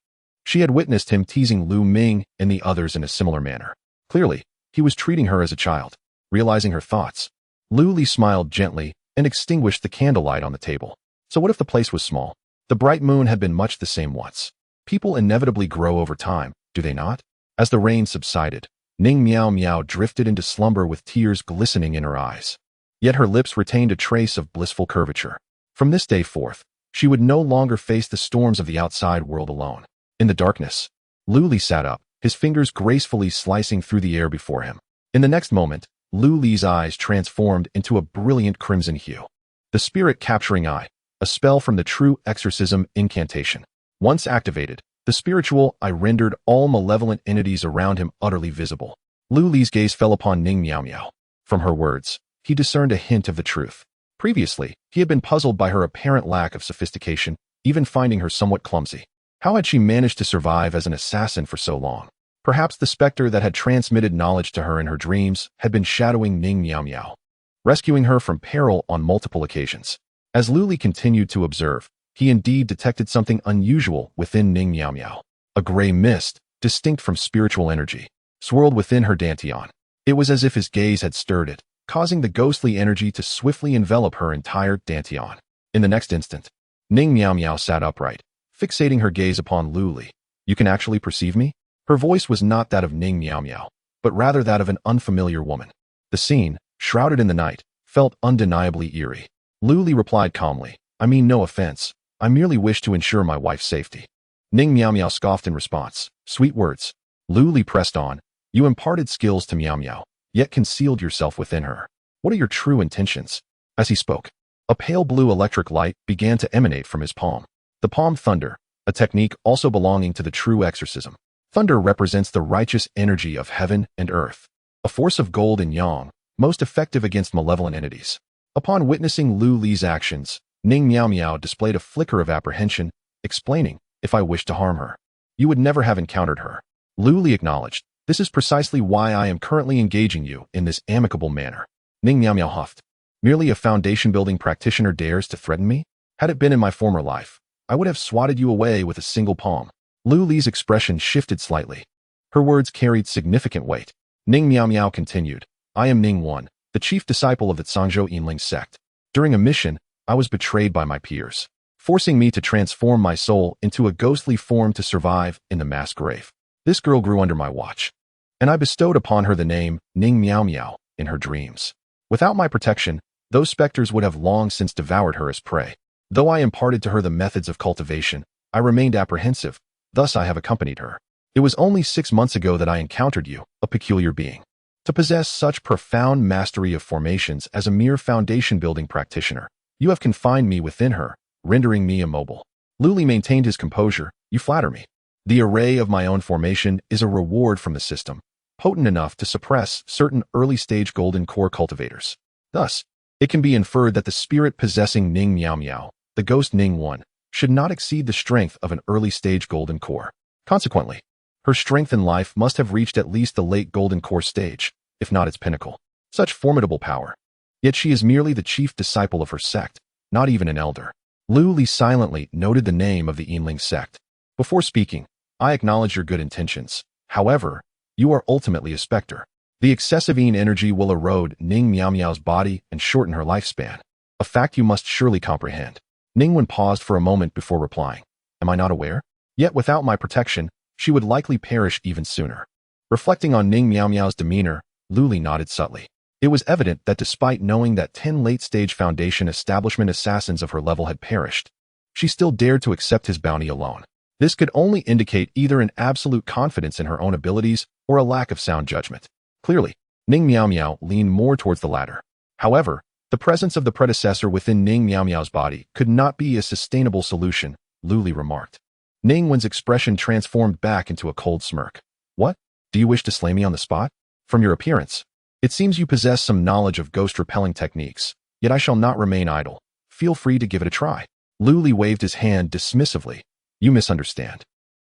she had witnessed him teasing Lu Ming and the others in a similar manner. Clearly, he was treating her as a child. Realizing her thoughts, Lu Li smiled gently and extinguished the candlelight on the table. So what if the place was small? The bright moon had been much the same once. People inevitably grow over time, do they not? As the rain subsided, Ning Miao Miao drifted into slumber with tears glistening in her eyes. Yet her lips retained a trace of blissful curvature. From this day forth, she would no longer face the storms of the outside world alone. In the darkness, Lu Li sat up, his fingers gracefully slicing through the air before him. In the next moment, Lu Li's eyes transformed into a brilliant crimson hue. The spirit-capturing eye, a spell from the true exorcism incantation. Once activated, the spiritual eye rendered all malevolent entities around him utterly visible. Lu Li's gaze fell upon Ning Miao Miao. From her words, he discerned a hint of the truth. Previously, he had been puzzled by her apparent lack of sophistication, even finding her somewhat clumsy. How had she managed to survive as an assassin for so long? Perhaps the specter that had transmitted knowledge to her in her dreams had been shadowing Ning Miao Miao, rescuing her from peril on multiple occasions. As Lu Li continued to observe, he indeed detected something unusual within Ning Miao Miao. A gray mist, distinct from spiritual energy, swirled within her dantian. It was as if his gaze had stirred it, causing the ghostly energy to swiftly envelop her entire dantian. In the next instant, Ning Miao Miao sat upright, fixating her gaze upon Lu Li. You can actually perceive me? Her voice was not that of Ning Miao Miao, but rather that of an unfamiliar woman. The scene, shrouded in the night, felt undeniably eerie. Lu Li replied calmly, I mean no offense, I merely wish to ensure my wife's safety. Ning Miao Miao scoffed in response. Sweet words. Lu Li pressed on. You imparted skills to Miao Miao, yet concealed yourself within her. What are your true intentions? As he spoke, a pale blue electric light began to emanate from his palm. The palm thunder, a technique also belonging to the true exorcism. Thunder represents the righteous energy of heaven and earth, a force of gold and yang, most effective against malevolent entities. Upon witnessing Lu Li's actions, Ning Miao Miao displayed a flicker of apprehension, explaining, if I wished to harm her, you would never have encountered her. Lu Li acknowledged, this is precisely why I am currently engaging you in this amicable manner. Ning Miao Miao huffed. Merely a foundation-building practitioner dares to threaten me? Had it been in my former life, I would have swatted you away with a single palm. Lu Li's expression shifted slightly. Her words carried significant weight. Ning Miao Miao continued, I am Ning One, the chief disciple of the Zhangzhou Yinling sect. During a mission, I was betrayed by my peers, forcing me to transform my soul into a ghostly form to survive in the mass grave. This girl grew under my watch, and I bestowed upon her the name Ning Miao Miao in her dreams. Without my protection, those specters would have long since devoured her as prey. Though I imparted to her the methods of cultivation, I remained apprehensive, thus I have accompanied her. It was only 6 months ago that I encountered you, a peculiar being. To possess such profound mastery of formations as a mere foundation-building practitioner, you have confined me within her, rendering me immobile. Lu Li maintained his composure. You flatter me. The array of my own formation is a reward from the system, potent enough to suppress certain early-stage golden core cultivators. Thus, it can be inferred that the spirit possessing Ning Miao Miao, the ghost Ning One, should not exceed the strength of an early-stage golden core. Consequently, her strength in life must have reached at least the late golden core stage, if not its pinnacle. Such formidable power. Yet she is merely the chief disciple of her sect, not even an elder. Lu Li silently noted the name of the Yinling sect. Before speaking, I acknowledge your good intentions. However, you are ultimately a specter. The excessive Yin energy will erode Ning Miao Miao's body and shorten her lifespan. A fact you must surely comprehend. Ningwen paused for a moment before replying. Am I not aware? Yet without my protection, she would likely perish even sooner. Reflecting on Ning Miao Miao's demeanor, Lu Li nodded subtly. It was evident that despite knowing that 10 late-stage Foundation establishment assassins of her level had perished, she still dared to accept his bounty alone. This could only indicate either an absolute confidence in her own abilities or a lack of sound judgment. Clearly, Ning Miao Miao leaned more towards the latter. However, the presence of the predecessor within Ning Miao Miao's body could not be a sustainable solution, Lu Li remarked. Ning Wen's expression transformed back into a cold smirk. What? Do you wish to slay me on the spot? From your appearance, it seems you possess some knowledge of ghost-repelling techniques, yet I shall not remain idle. Feel free to give it a try. Lu Li waved his hand dismissively. You misunderstand.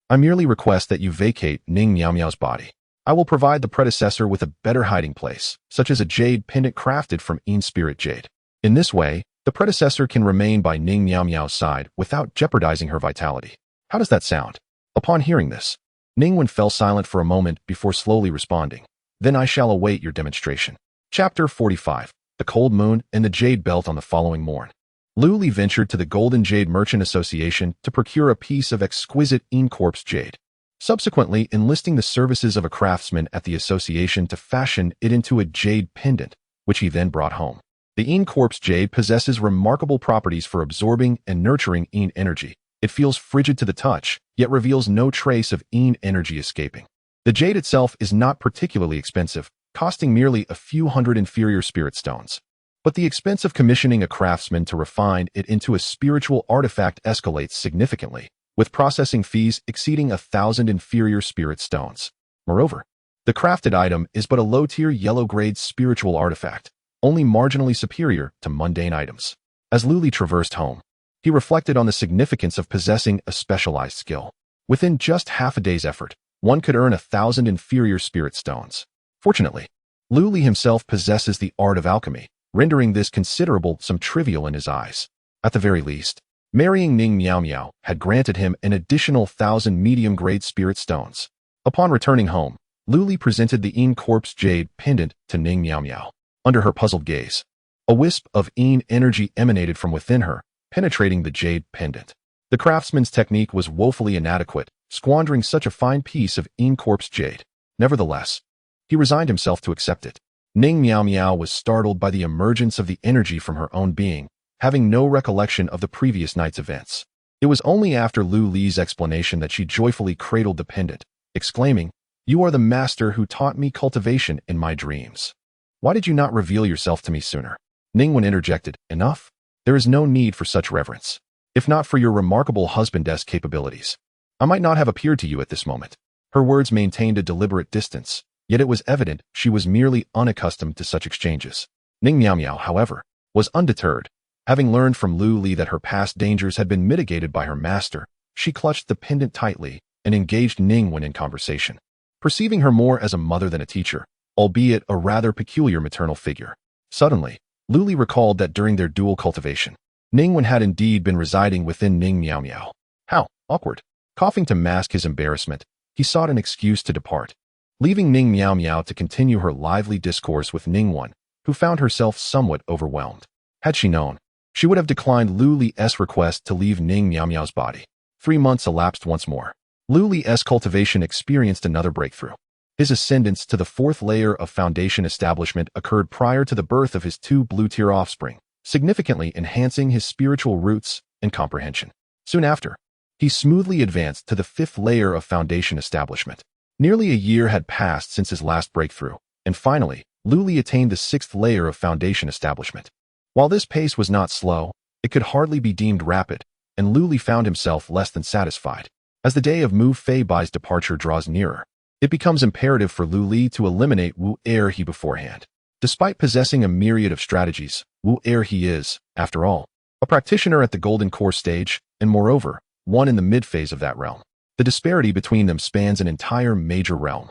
I merely request that you vacate Ning Miao Miao's body. I will provide the predecessor with a better hiding place, such as a jade pendant crafted from Yin Spirit Jade. In this way, the predecessor can remain by Ning Miao Miao's side without jeopardizing her vitality. How does that sound? Upon hearing this, Ningwen fell silent for a moment before slowly responding. Then I shall await your demonstration. Chapter 45. The Cold Moon and the Jade Belt on the following morn. Lu Li ventured to the Golden Jade Merchant Association to procure a piece of exquisite Yin Corpse jade, subsequently enlisting the services of a craftsman at the association to fashion it into a jade pendant, which he then brought home. The Yin Corpse jade possesses remarkable properties for absorbing and nurturing Yin energy. It feels frigid to the touch, yet reveals no trace of Yin energy escaping. The jade itself is not particularly expensive, costing merely a few hundred inferior spirit stones. But the expense of commissioning a craftsman to refine it into a spiritual artifact escalates significantly, with processing fees exceeding 1,000 inferior spirit stones. Moreover, the crafted item is but a low-tier yellow-grade spiritual artifact, only marginally superior to mundane items. As Lu Li traversed home, he reflected on the significance of possessing a specialized skill. Within just half a day's effort, one could earn 1,000 inferior spirit stones. Fortunately, Lu Li himself possesses the art of alchemy, rendering this considerable sum trivial in his eyes. At the very least, marrying Ning Miao Miao had granted him an additional 1,000 medium-grade spirit stones. Upon returning home, Lu Li presented the Yin Corpse jade pendant to Ning Miao Miao. Under her puzzled gaze, a wisp of Yin energy emanated from within her, penetrating the jade pendant. The craftsman's technique was woefully inadequate, squandering such a fine piece of Yin Corpse jade. Nevertheless, he resigned himself to accept it. Ning Miao Miao was startled by the emergence of the energy from her own being, having no recollection of the previous night's events. It was only after Lu Li's explanation that she joyfully cradled the pendant, exclaiming, "You are the master who taught me cultivation in my dreams. Why did you not reveal yourself to me sooner?" Ningwen interjected, "Enough. There is no need for such reverence. If not for your remarkable husbandess capabilities, I might not have appeared to you at this moment." Her words maintained a deliberate distance, yet it was evident she was merely unaccustomed to such exchanges. Ning Miao Miao, however, was undeterred. Having learned from Lu Li that her past dangers had been mitigated by her master, she clutched the pendant tightly and engaged Ningwen in conversation, perceiving her more as a mother than a teacher, albeit a rather peculiar maternal figure. Suddenly, Lu Li recalled that during their dual cultivation, Ningwen had indeed been residing within Ning Miao Miao. How awkward. Coughing to mask his embarrassment, he sought an excuse to depart, leaving Ning Miao Miao to continue her lively discourse with Ningwen, who found herself somewhat overwhelmed. Had she known, she would have declined Lu Li's request to leave Ning Miao Miao's body. 3 months elapsed once more. Lu Li's cultivation experienced another breakthrough. His ascendance to the 4th layer of Foundation establishment occurred prior to the birth of his 2 blue-tier offspring, significantly enhancing his spiritual roots and comprehension. Soon after, he smoothly advanced to the 5th layer of Foundation establishment. Nearly a year had passed since his last breakthrough, and finally, Lu Li attained the 6th layer of Foundation establishment. While this pace was not slow, it could hardly be deemed rapid, and Lu Li found himself less than satisfied. As the day of Mu Fei Bai's departure draws nearer, it becomes imperative for Lu Li to eliminate Wu Erhe beforehand. Despite possessing a myriad of strategies, Wu Erhe is, after all, a practitioner at the golden core stage, and moreover, one in the mid-phase of that realm. The disparity between them spans an entire major realm.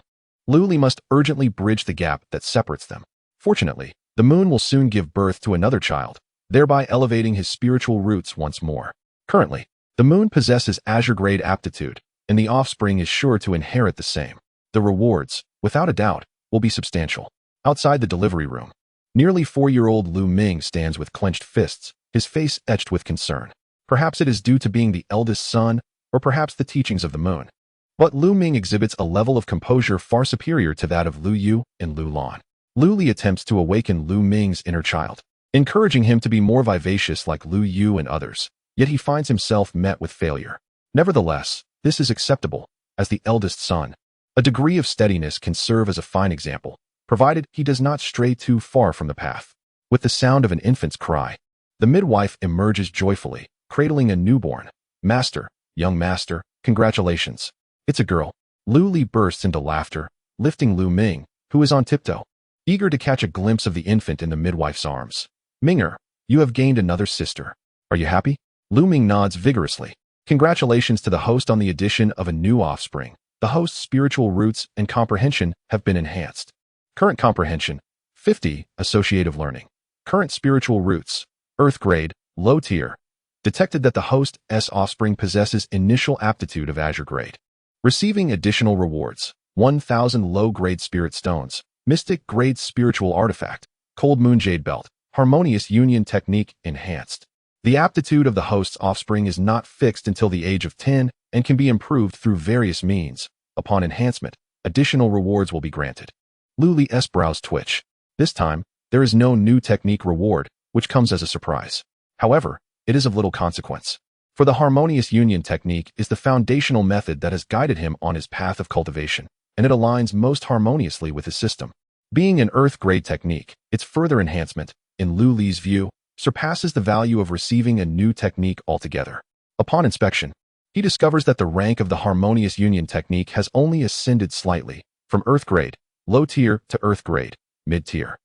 Luli must urgently bridge the gap that separates them. Fortunately, the moon will soon give birth to another child, thereby elevating his spiritual roots once more. Currently, the moon possesses Azure-grade aptitude, and the offspring is sure to inherit the same. The rewards, without a doubt, will be substantial. Outside the delivery room, nearly 4-year-old Lu Ming stands with clenched fists, his face etched with concern. Perhaps it is due to being the eldest son, or perhaps the teachings of the moon. But Lu Ming exhibits a level of composure far superior to that of Lu Yu and Lu Lan. Lu Li attempts to awaken Lu Ming's inner child, encouraging him to be more vivacious like Lu Yu and others, yet he finds himself met with failure. Nevertheless, this is acceptable. As the eldest son, a degree of steadiness can serve as a fine example, provided he does not stray too far from the path. With the sound of an infant's cry, the midwife emerges joyfully, cradling a newborn. "Master, young master, congratulations. It's a girl." Lu Li bursts into laughter, lifting Lu Ming, who is on tiptoe, eager to catch a glimpse of the infant in the midwife's arms. "Minger, you have gained another sister. Are you happy?" Lu Ming nods vigorously. Congratulations to the host on the addition of a new offspring. The host's spiritual roots and comprehension have been enhanced. Current comprehension, 50, associative learning. Current spiritual roots, Earth grade, low tier. Detected that the host's offspring possesses initial aptitude of Azure grade. Receiving additional rewards, 1,000 low-grade spirit stones, mystic grade spiritual artifact, cold moon jade belt, harmonious union technique enhanced. The aptitude of the host's offspring is not fixed until the age of 10 and can be improved through various means. Upon enhancement, additional rewards will be granted. Lu Li's brows twitch. This time, there is no new technique reward, which comes as a surprise. However, it is of little consequence. For the harmonious union technique is the foundational method that has guided him on his path of cultivation, and it aligns most harmoniously with his system. Being an earth-grade technique, its further enhancement, in Lu Li's view, surpasses the value of receiving a new technique altogether. Upon inspection, he discovers that the rank of the harmonious union technique has only ascended slightly, from earth grade, low tier, to earth grade, mid tier.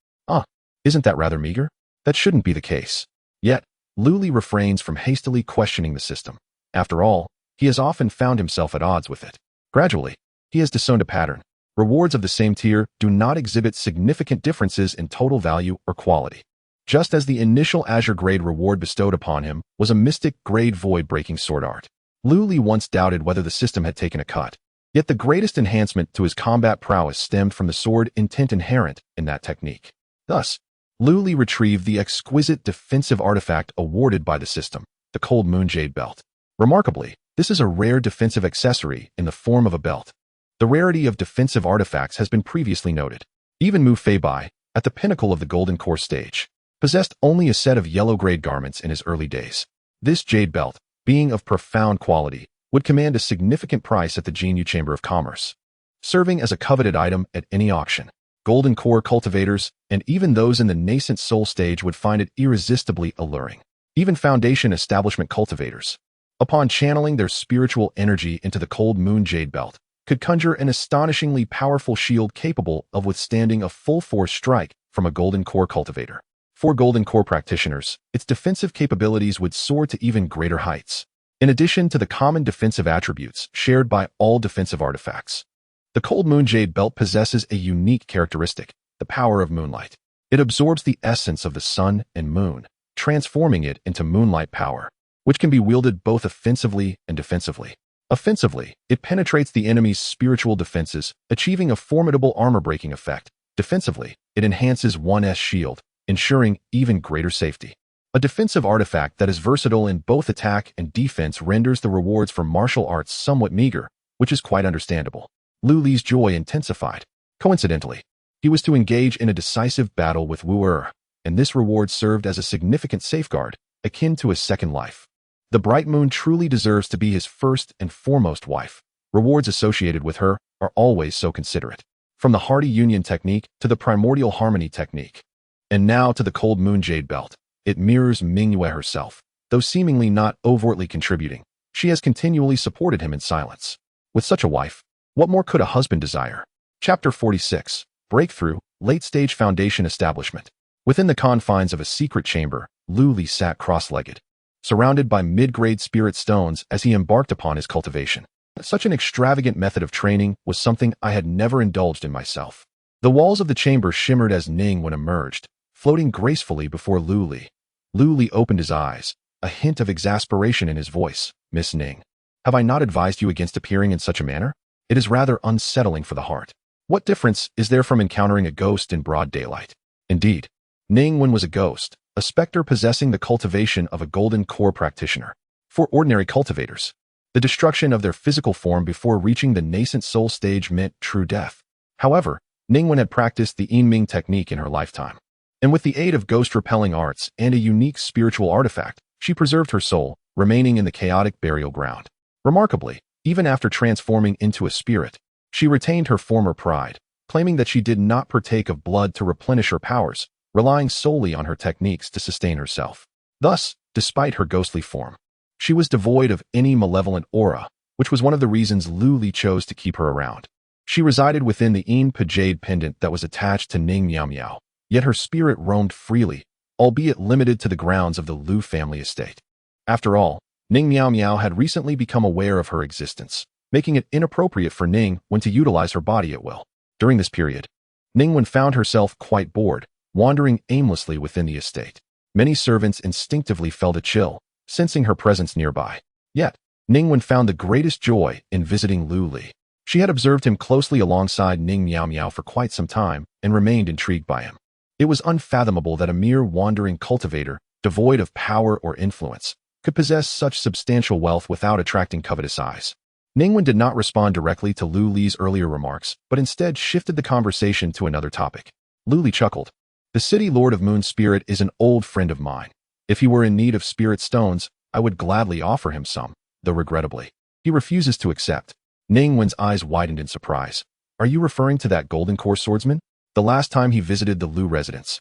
Isn't that rather meager? That shouldn't be the case. Yet, Lu Li refrains from hastily questioning the system. After all, he has often found himself at odds with it. Gradually, he has discerned a pattern. Rewards of the same tier do not exhibit significant differences in total value or quality. Just as the initial Azure grade reward bestowed upon him was a mystic grade void-breaking sword art. Lu Li once doubted whether the system had taken a cut. Yet the greatest enhancement to his combat prowess stemmed from the sword intent inherent in that technique. Thus, Lu Li retrieved the exquisite defensive artifact awarded by the system, the cold moon jade belt. Remarkably, this is a rare defensive accessory in the form of a belt. The rarity of defensive artifacts has been previously noted. Even Mu Fei Bai, at the pinnacle of the golden core stage, possessed only a set of yellow-grade garments in his early days. This jade belt, being of profound quality, would command a significant price at the Jinyu Chamber of Commerce, serving as a coveted item at any auction. Golden core cultivators, and even those in the nascent soul stage would find it irresistibly alluring. Even foundation establishment cultivators, upon channeling their spiritual energy into the cold moon jade belt, could conjure an astonishingly powerful shield capable of withstanding a full-force strike from a golden core cultivator. For golden core practitioners, its defensive capabilities would soar to even greater heights. In addition to the common defensive attributes shared by all defensive artifacts, the cold moon jade belt possesses a unique characteristic, the power of moonlight. It absorbs the essence of the sun and moon, transforming it into moonlight power, which can be wielded both offensively and defensively. Offensively, it penetrates the enemy's spiritual defenses, achieving a formidable armor-breaking effect. Defensively, it enhances one's shield, ensuring even greater safety. A defensive artifact that is versatile in both attack and defense renders the rewards for martial arts somewhat meager, which is quite understandable. Lu Li's joy intensified. Coincidentally, he was to engage in a decisive battle with Wu Er, and this reward served as a significant safeguard, akin to a second life. The bright moon truly deserves to be his first and foremost wife. Rewards associated with her are always so considerate. From the hardy union technique to the primordial harmony technique, and now to the cold moon jade belt, it mirrors Mingyue herself. Though seemingly not overtly contributing, she has continually supported him in silence. With such a wife, what more could a husband desire? Chapter 46. Breakthrough, Late-Stage Foundation Establishment. Within the confines of a secret chamber, Lu Li sat cross-legged, surrounded by mid-grade spirit stones as he embarked upon his cultivation. Such an extravagant method of training was something I had never indulged in myself. The walls of the chamber shimmered as Ningwen emerged, floating gracefully before Lu Li. Lu Li opened his eyes, a hint of exasperation in his voice. "Miss Ning, have I not advised you against appearing in such a manner? It is rather unsettling for the heart. What difference is there from encountering a ghost in broad daylight?" Indeed, Ningwen was a ghost, a specter possessing the cultivation of a golden core practitioner. For ordinary cultivators, the destruction of their physical form before reaching the nascent soul stage meant true death. However, Ningwen had practiced the Yinming technique in her lifetime, and with the aid of ghost-repelling arts and a unique spiritual artifact, she preserved her soul, remaining in the chaotic burial ground. Remarkably, even after transforming into a spirit, she retained her former pride, claiming that she did not partake of blood to replenish her powers, relying solely on her techniques to sustain herself. Thus, despite her ghostly form, she was devoid of any malevolent aura, which was one of the reasons Lu Li chose to keep her around. She resided within the Yin Jade pendant that was attached to Ning Miao Miao, yet her spirit roamed freely, albeit limited to the grounds of the Lu family estate. After all, Ning Miao Miao had recently become aware of her existence, making it inappropriate for Ningwen to utilize her body at will. During this period, Ningwen found herself quite bored, wandering aimlessly within the estate. Many servants instinctively felt a chill, sensing her presence nearby. Yet, Ningwen found the greatest joy in visiting Lu Li. She had observed him closely alongside Ning Miao Miao for quite some time and remained intrigued by him. It was unfathomable that a mere wandering cultivator, devoid of power or influence, could possess such substantial wealth without attracting covetous eyes. Ningwen did not respond directly to Lu Li's earlier remarks, but instead shifted the conversation to another topic. Lu Li chuckled. "The city lord of Moon Spirit is an old friend of mine. If he were in need of spirit stones, I would gladly offer him some, though regrettably, he refuses to accept." Ningwen's eyes widened in surprise. "Are you referring to that golden core swordsman? The last time he visited the Lu residence,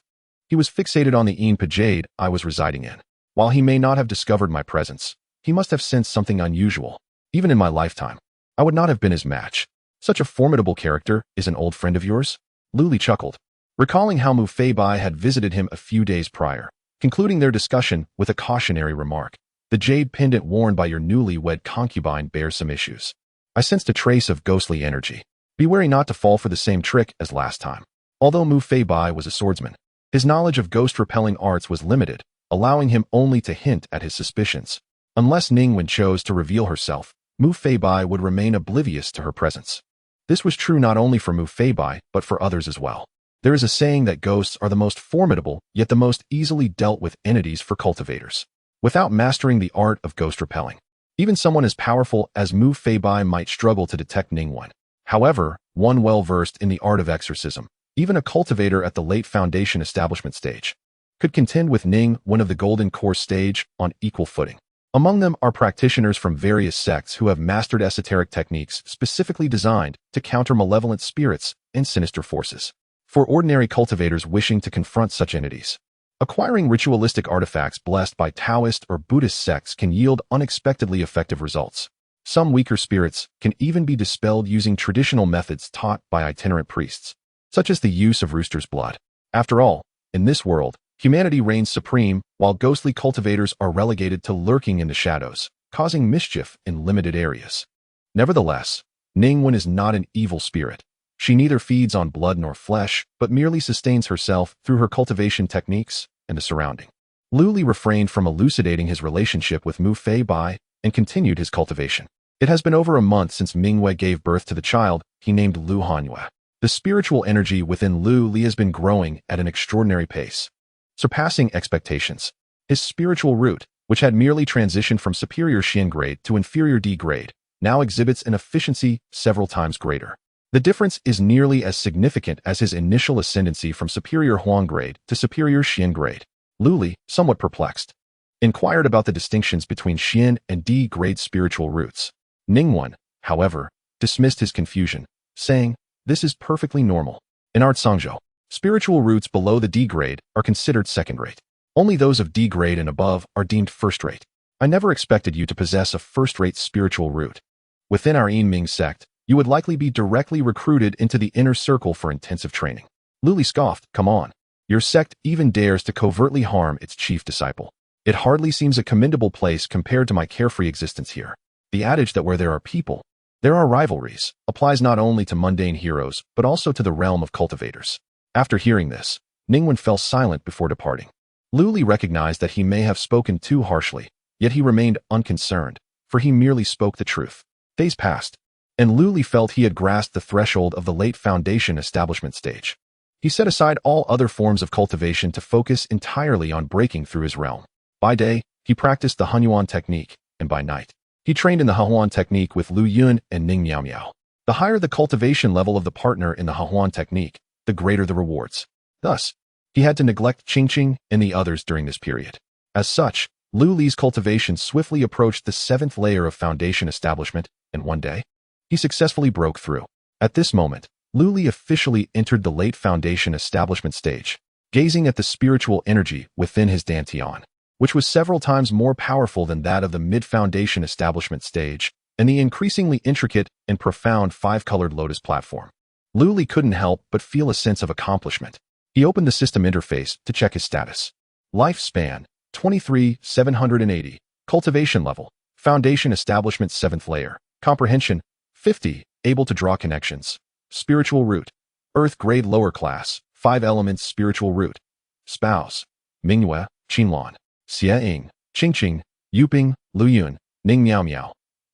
he was fixated on the Yin Jade I was residing in. While he may not have discovered my presence, he must have sensed something unusual. Even in my lifetime, I would not have been his match. Such a formidable character is an old friend of yours?" Lu Li chuckled, recalling how Mu Feibai had visited him a few days prior, concluding their discussion with a cautionary remark. "The jade pendant worn by your newly wed concubine bears some issues. I sensed a trace of ghostly energy. Be wary not to fall for the same trick as last time." Although Mu Feibai was a swordsman, his knowledge of ghost-repelling arts was limited, allowing him only to hint at his suspicions. Unless Ningwen chose to reveal herself, Mu Feibai would remain oblivious to her presence. This was true not only for Mu Feibai, but for others as well. There is a saying that ghosts are the most formidable, yet the most easily dealt with entities for cultivators. Without mastering the art of ghost repelling, even someone as powerful as Mu Feibai might struggle to detect Ningwen. However, one well-versed in the art of exorcism, even a cultivator at the late foundation establishment stage, could contend with Ningwen of the golden core stage on equal footing. Among them are practitioners from various sects who have mastered esoteric techniques specifically designed to counter malevolent spirits and sinister forces. For ordinary cultivators wishing to confront such entities, acquiring ritualistic artifacts blessed by Taoist or Buddhist sects can yield unexpectedly effective results. Some weaker spirits can even be dispelled using traditional methods taught by itinerant priests, such as the use of rooster's blood. After all, in this world, humanity reigns supreme, while ghostly cultivators are relegated to lurking in the shadows, causing mischief in limited areas. Nevertheless, Ningwen is not an evil spirit. She neither feeds on blood nor flesh, but merely sustains herself through her cultivation techniques and the surrounding. Lu Li refrained from elucidating his relationship with Mu Feibai and continued his cultivation. It has been over a month since Mingwei gave birth to the child he named Lu Hanyue. The spiritual energy within Lu Li has been growing at an extraordinary pace, surpassing expectations. His spiritual root, which had merely transitioned from superior Xian grade to inferior D grade, now exhibits an efficiency several times greater. The difference is nearly as significant as his initial ascendancy from superior Huang grade to superior Xian grade. Lu Li, somewhat perplexed, inquired about the distinctions between Xian and D grade spiritual roots. Ningwen, however, dismissed his confusion, saying, "This is perfectly normal. In art Sangzhou, spiritual roots below the D grade are considered second-rate. Only those of D grade and above are deemed first-rate. I never expected you to possess a first-rate spiritual root. Within our Yinming sect, you would likely be directly recruited into the inner circle for intensive training." Lu Li scoffed, "Come on. Your sect even dares to covertly harm its chief disciple. It hardly seems a commendable place compared to my carefree existence here. The adage that where there are people, there are rivalries applies not only to mundane heroes, but also to the realm of cultivators. After hearing this, Ningwen fell silent before departing. Lu Li recognized that he may have spoken too harshly, yet he remained unconcerned, for he merely spoke the truth. Days passed, and Lu Li felt he had grasped the threshold of the late foundation establishment stage. He set aside all other forms of cultivation to focus entirely on breaking through his realm. By day, he practiced the Hunyuan technique, and by night, he trained in the Hunyuan technique with Lu Yun and Ning Miao Miao. The higher the cultivation level of the partner in the Hunyuan technique, the greater the rewards. Thus, he had to neglect Qingqing and the others during this period. As such, Lu Li's cultivation swiftly approached the 7th layer of foundation establishment, and one day, he successfully broke through. At this moment, Lu Li officially entered the late foundation establishment stage, gazing at the spiritual energy within his dantian, which was several times more powerful than that of the mid-foundation establishment stage and the increasingly intricate and profound 5-colored lotus platform. Lu Li couldn't help but feel a sense of accomplishment. He opened the system interface to check his status. Lifespan, 23,780. Cultivation level, foundation establishment 7th layer. Comprehension, 50. Able to draw connections. Spiritual root, earth grade lower class, 5 elements spiritual root. Spouse, Mingyue, Qinlan, Xie Ying, Qingqing, Yuping, Lu Yun, Ning Miao Miao.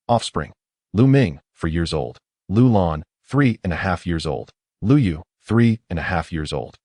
Offspring, Lu Ming, 4 years old. Lu Lan, 3.5 years old. Lu Yu, 3.5 years old.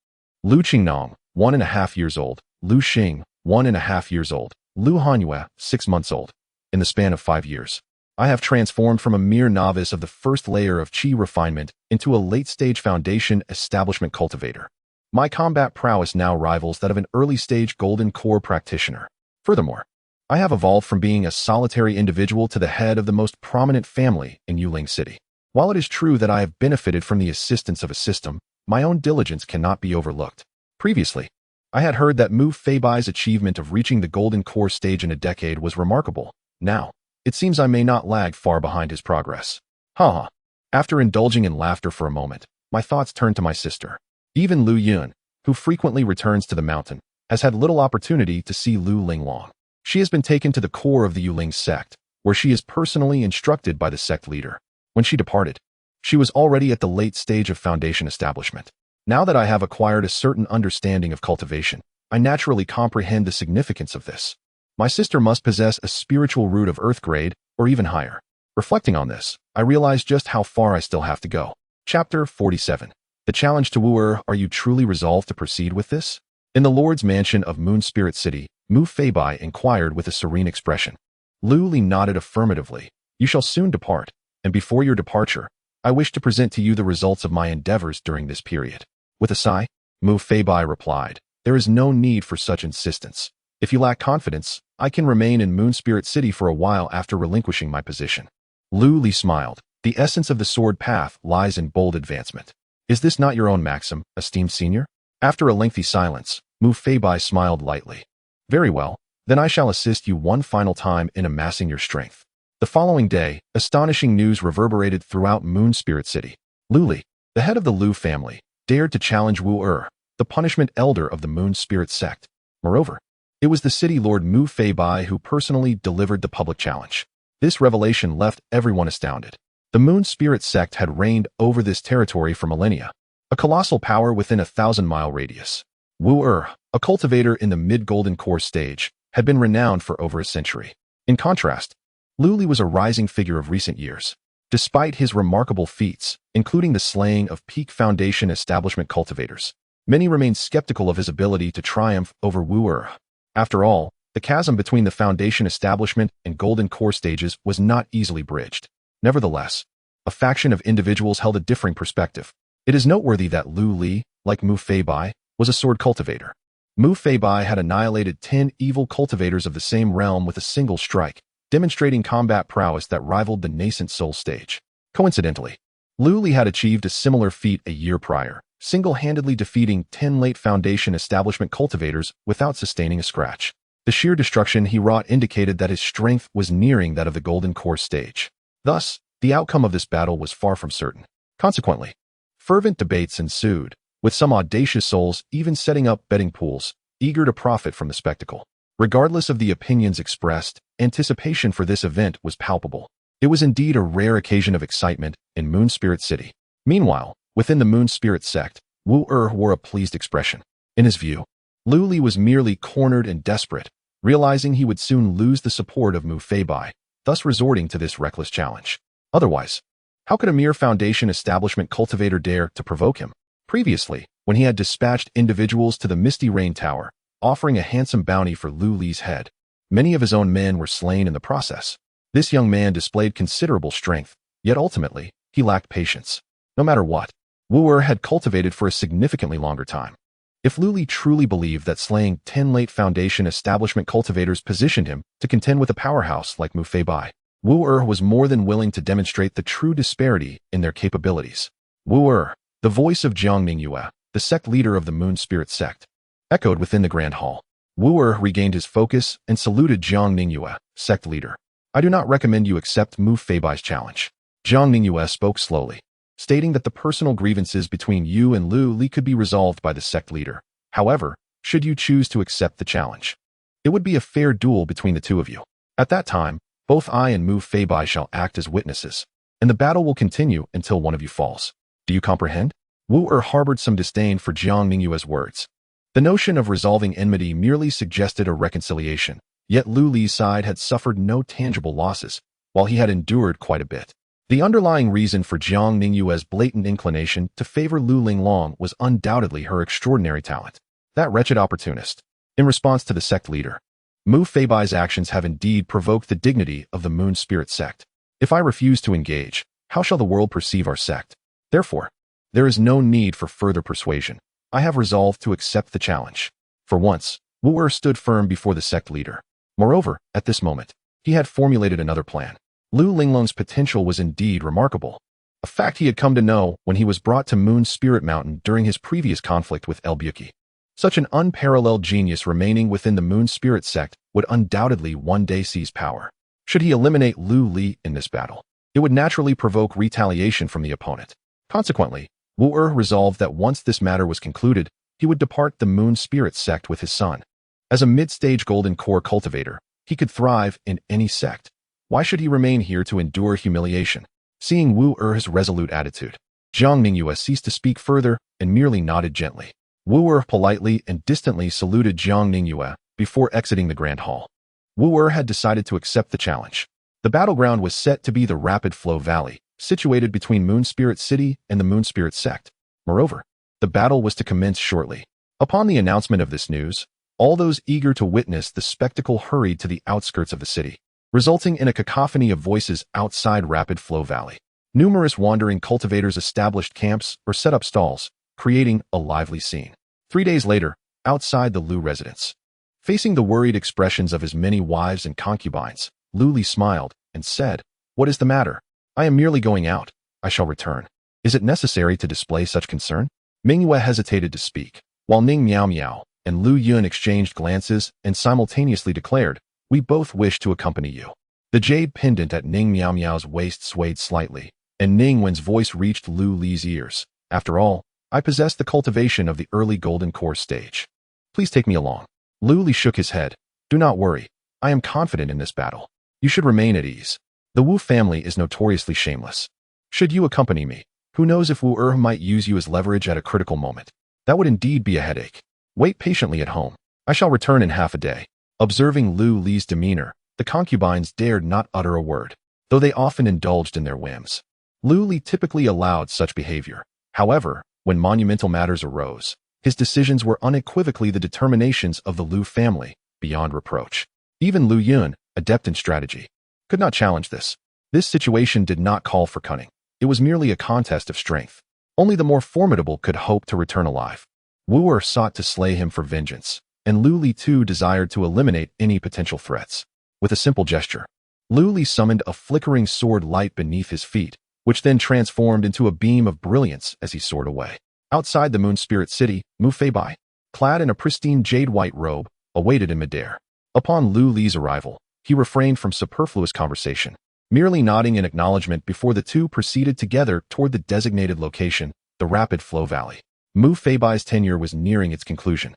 Lu Qingnong, 1.5 years old. Lu Xing, 1.5 years old. Lu Hanyue, 6 months old. In the span of 5 years, I have transformed from a mere novice of the 1st layer of Qi refinement into a late-stage foundation establishment cultivator. My combat prowess now rivals that of an early-stage golden core practitioner. Furthermore, I have evolved from being a solitary individual to the head of the most prominent family in Yuling City. While it is true that I have benefited from the assistance of a system, my own diligence cannot be overlooked. Previously, I had heard that Mu Feibai's achievement of reaching the golden core stage in a decade was remarkable. Now, it seems I may not lag far behind his progress. Ha! After indulging in laughter for a moment, my thoughts turned to my sister. Even Lu Yun, who frequently returns to the mountain, has had little opportunity to see Lu Linglong. She has been taken to the core of the Yuling sect, where she is personally instructed by the sect leader. When she departed, she was already at the late stage of foundation establishment. Now that I have acquired a certain understanding of cultivation, I naturally comprehend the significance of this. My sister must possess a spiritual root of earth grade, or even higher. Reflecting on this, I realize just how far I still have to go. Chapter 47. The challenge to Wu-Er. Are you truly resolved to proceed with this? In the Lord's mansion of Moon Spirit City, Mu Feibai inquired with a serene expression. Lu Li nodded affirmatively. You shall soon depart, and before your departure, I wish to present to you the results of my endeavors during this period. With a sigh, Mu Feibai replied, there is no need for such insistence. If you lack confidence, I can remain in Moon Spirit City for a while after relinquishing my position. Lu Li smiled. The essence of the sword path lies in bold advancement. Is this not your own maxim, esteemed senior? After a lengthy silence, Mu Feibai smiled lightly. Very well, then I shall assist you one final time in amassing your strength. The following day, astonishing news reverberated throughout Moon Spirit City. Lu Li, the head of the Lu family, dared to challenge Wu-Er, the punishment elder of the Moon Spirit sect. Moreover, it was the city lord Mu Feibai who personally delivered the public challenge. This revelation left everyone astounded. The Moon Spirit sect had reigned over this territory for millennia, a colossal power within a 1,000-mile radius. Wu-Er, a cultivator in the mid-golden core stage, had been renowned for over a century. In contrast, Lu Li was a rising figure of recent years. Despite his remarkable feats, including the slaying of peak foundation establishment cultivators, many remained skeptical of his ability to triumph over Wu-Er. After all, the chasm between the foundation establishment and golden core stages was not easily bridged. Nevertheless, a faction of individuals held a differing perspective. It is noteworthy that Lu Li, like Mu Feibai, was a sword cultivator. Mu Feibai had annihilated 10 evil cultivators of the same realm with a single strike, demonstrating combat prowess that rivaled the nascent soul stage. Coincidentally, Lu Li had achieved a similar feat a year prior, single-handedly defeating 10 late foundation establishment cultivators without sustaining a scratch. The sheer destruction he wrought indicated that his strength was nearing that of the golden core stage. Thus, the outcome of this battle was far from certain. Consequently, fervent debates ensued, with some audacious souls even setting up betting pools, eager to profit from the spectacle. Regardless of the opinions expressed, anticipation for this event was palpable. It was indeed a rare occasion of excitement in Moon Spirit City. Meanwhile, within the Moon Spirit sect, Wu-Er wore a pleased expression. In his view, Lu Li was merely cornered and desperate, realizing he would soon lose the support of Mu Feibai, thus resorting to this reckless challenge. Otherwise, how could a mere foundation establishment cultivator dare to provoke him? Previously, when he had dispatched individuals to the Misty Rain Tower, offering a handsome bounty for Lu Li's head, many of his own men were slain in the process. This young man displayed considerable strength, yet ultimately, he lacked patience. No matter what, Wu-Er had cultivated for a significantly longer time. If Lu Li truly believed that slaying 10 late foundation establishment cultivators positioned him to contend with a powerhouse like Mu Feibai, Wu-Er was more than willing to demonstrate the true disparity in their capabilities. Wu-Er, the voice of Jiang Ningyue, the sect leader of the Moon Spirit sect, echoed within the Grand Hall. Wu-Er regained his focus and saluted Jiang Ningyue, sect leader. I do not recommend you accept Mu Feibai's challenge. Jiang Ningyue spoke slowly, stating that the personal grievances between you and Lu Li could be resolved by the sect leader. However, should you choose to accept the challenge, it would be a fair duel between the two of you. At that time, both I and Mu Feibai shall act as witnesses, and the battle will continue until one of you falls. Do you comprehend? Wu-Er harbored some disdain for Jiang Ningyue's words. The notion of resolving enmity merely suggested a reconciliation, yet Lu Li's side had suffered no tangible losses, while he had endured quite a bit. The underlying reason for Jiang Ningyue's blatant inclination to favor Lu Linglong was undoubtedly her extraordinary talent. That wretched opportunist. In response to the sect leader, Mu Feibai's actions have indeed provoked the dignity of the Moon Spirit sect. If I refuse to engage, how shall the world perceive our sect? Therefore, there is no need for further persuasion. I have resolved to accept the challenge. For once, Wu-Er stood firm before the sect leader. Moreover, at this moment, he had formulated another plan. Lu Linglong's potential was indeed remarkable, a fact he had come to know when he was brought to Moon Spirit Mountain during his previous conflict with El Buki. Such an unparalleled genius remaining within the Moon Spirit sect would undoubtedly one day seize power. Should he eliminate Lu Li in this battle, it would naturally provoke retaliation from the opponent. Consequently, Wu-Er resolved that once this matter was concluded, he would depart the Moon Spirit sect with his son. As a mid-stage golden core cultivator, he could thrive in any sect. Why should he remain here to endure humiliation? Seeing Wu-Er's resolute attitude, Jiang Ningyue ceased to speak further and merely nodded gently. Wu-Er politely and distantly saluted Jiang Ningyue before exiting the Grand Hall. Wu-Er had decided to accept the challenge. The battleground was set to be the Rapid Flow Valley, situated between Moon Spirit City and the Moon Spirit sect. Moreover, the battle was to commence shortly. Upon the announcement of this news, all those eager to witness the spectacle hurried to the outskirts of the city, resulting in a cacophony of voices outside Rapid Flow Valley. Numerous wandering cultivators established camps or set up stalls, creating a lively scene. 3 days later, outside the Lu residence, facing the worried expressions of his many wives and concubines, Lu Li smiled and said, "What is the matter? I am merely going out. I shall return. Is it necessary to display such concern?" Mingyue hesitated to speak, while Ning Miao Miao and Lu Yun exchanged glances and simultaneously declared, "We both wish to accompany you." The jade pendant at Ning Miao Miao's waist swayed slightly, and Ning Wen's voice reached Lu Li's ears. "After all, I possess the cultivation of the early golden core stage. Please take me along." Lu Li shook his head. "Do not worry. I am confident in this battle. You should remain at ease. The Wu family is notoriously shameless. Should you accompany me, who knows if Wu-Er might use you as leverage at a critical moment. That would indeed be a headache. Wait patiently at home. I shall return in half a day." Observing Lu Li's demeanor, the concubines dared not utter a word, though they often indulged in their whims. Lu Li typically allowed such behavior. However, when monumental matters arose, his decisions were unequivocally the determinations of the Lu family, beyond reproach. Even Lu Yun, adept in strategy, could not challenge this. This situation did not call for cunning. It was merely a contest of strength. Only the more formidable could hope to return alive. Wu-Er sought to slay him for vengeance, and Lu Li too desired to eliminate any potential threats. With a simple gesture, Lu Li summoned a flickering sword light beneath his feet, which then transformed into a beam of brilliance as he soared away. Outside the Moon Spirit City, Mu Feibai, clad in a pristine jade-white robe, awaited in midair. Upon Lu Li's arrival, he refrained from superfluous conversation, merely nodding in acknowledgement before the two proceeded together toward the designated location, the Rapid Flow Valley. Mu Feibai's tenure was nearing its conclusion.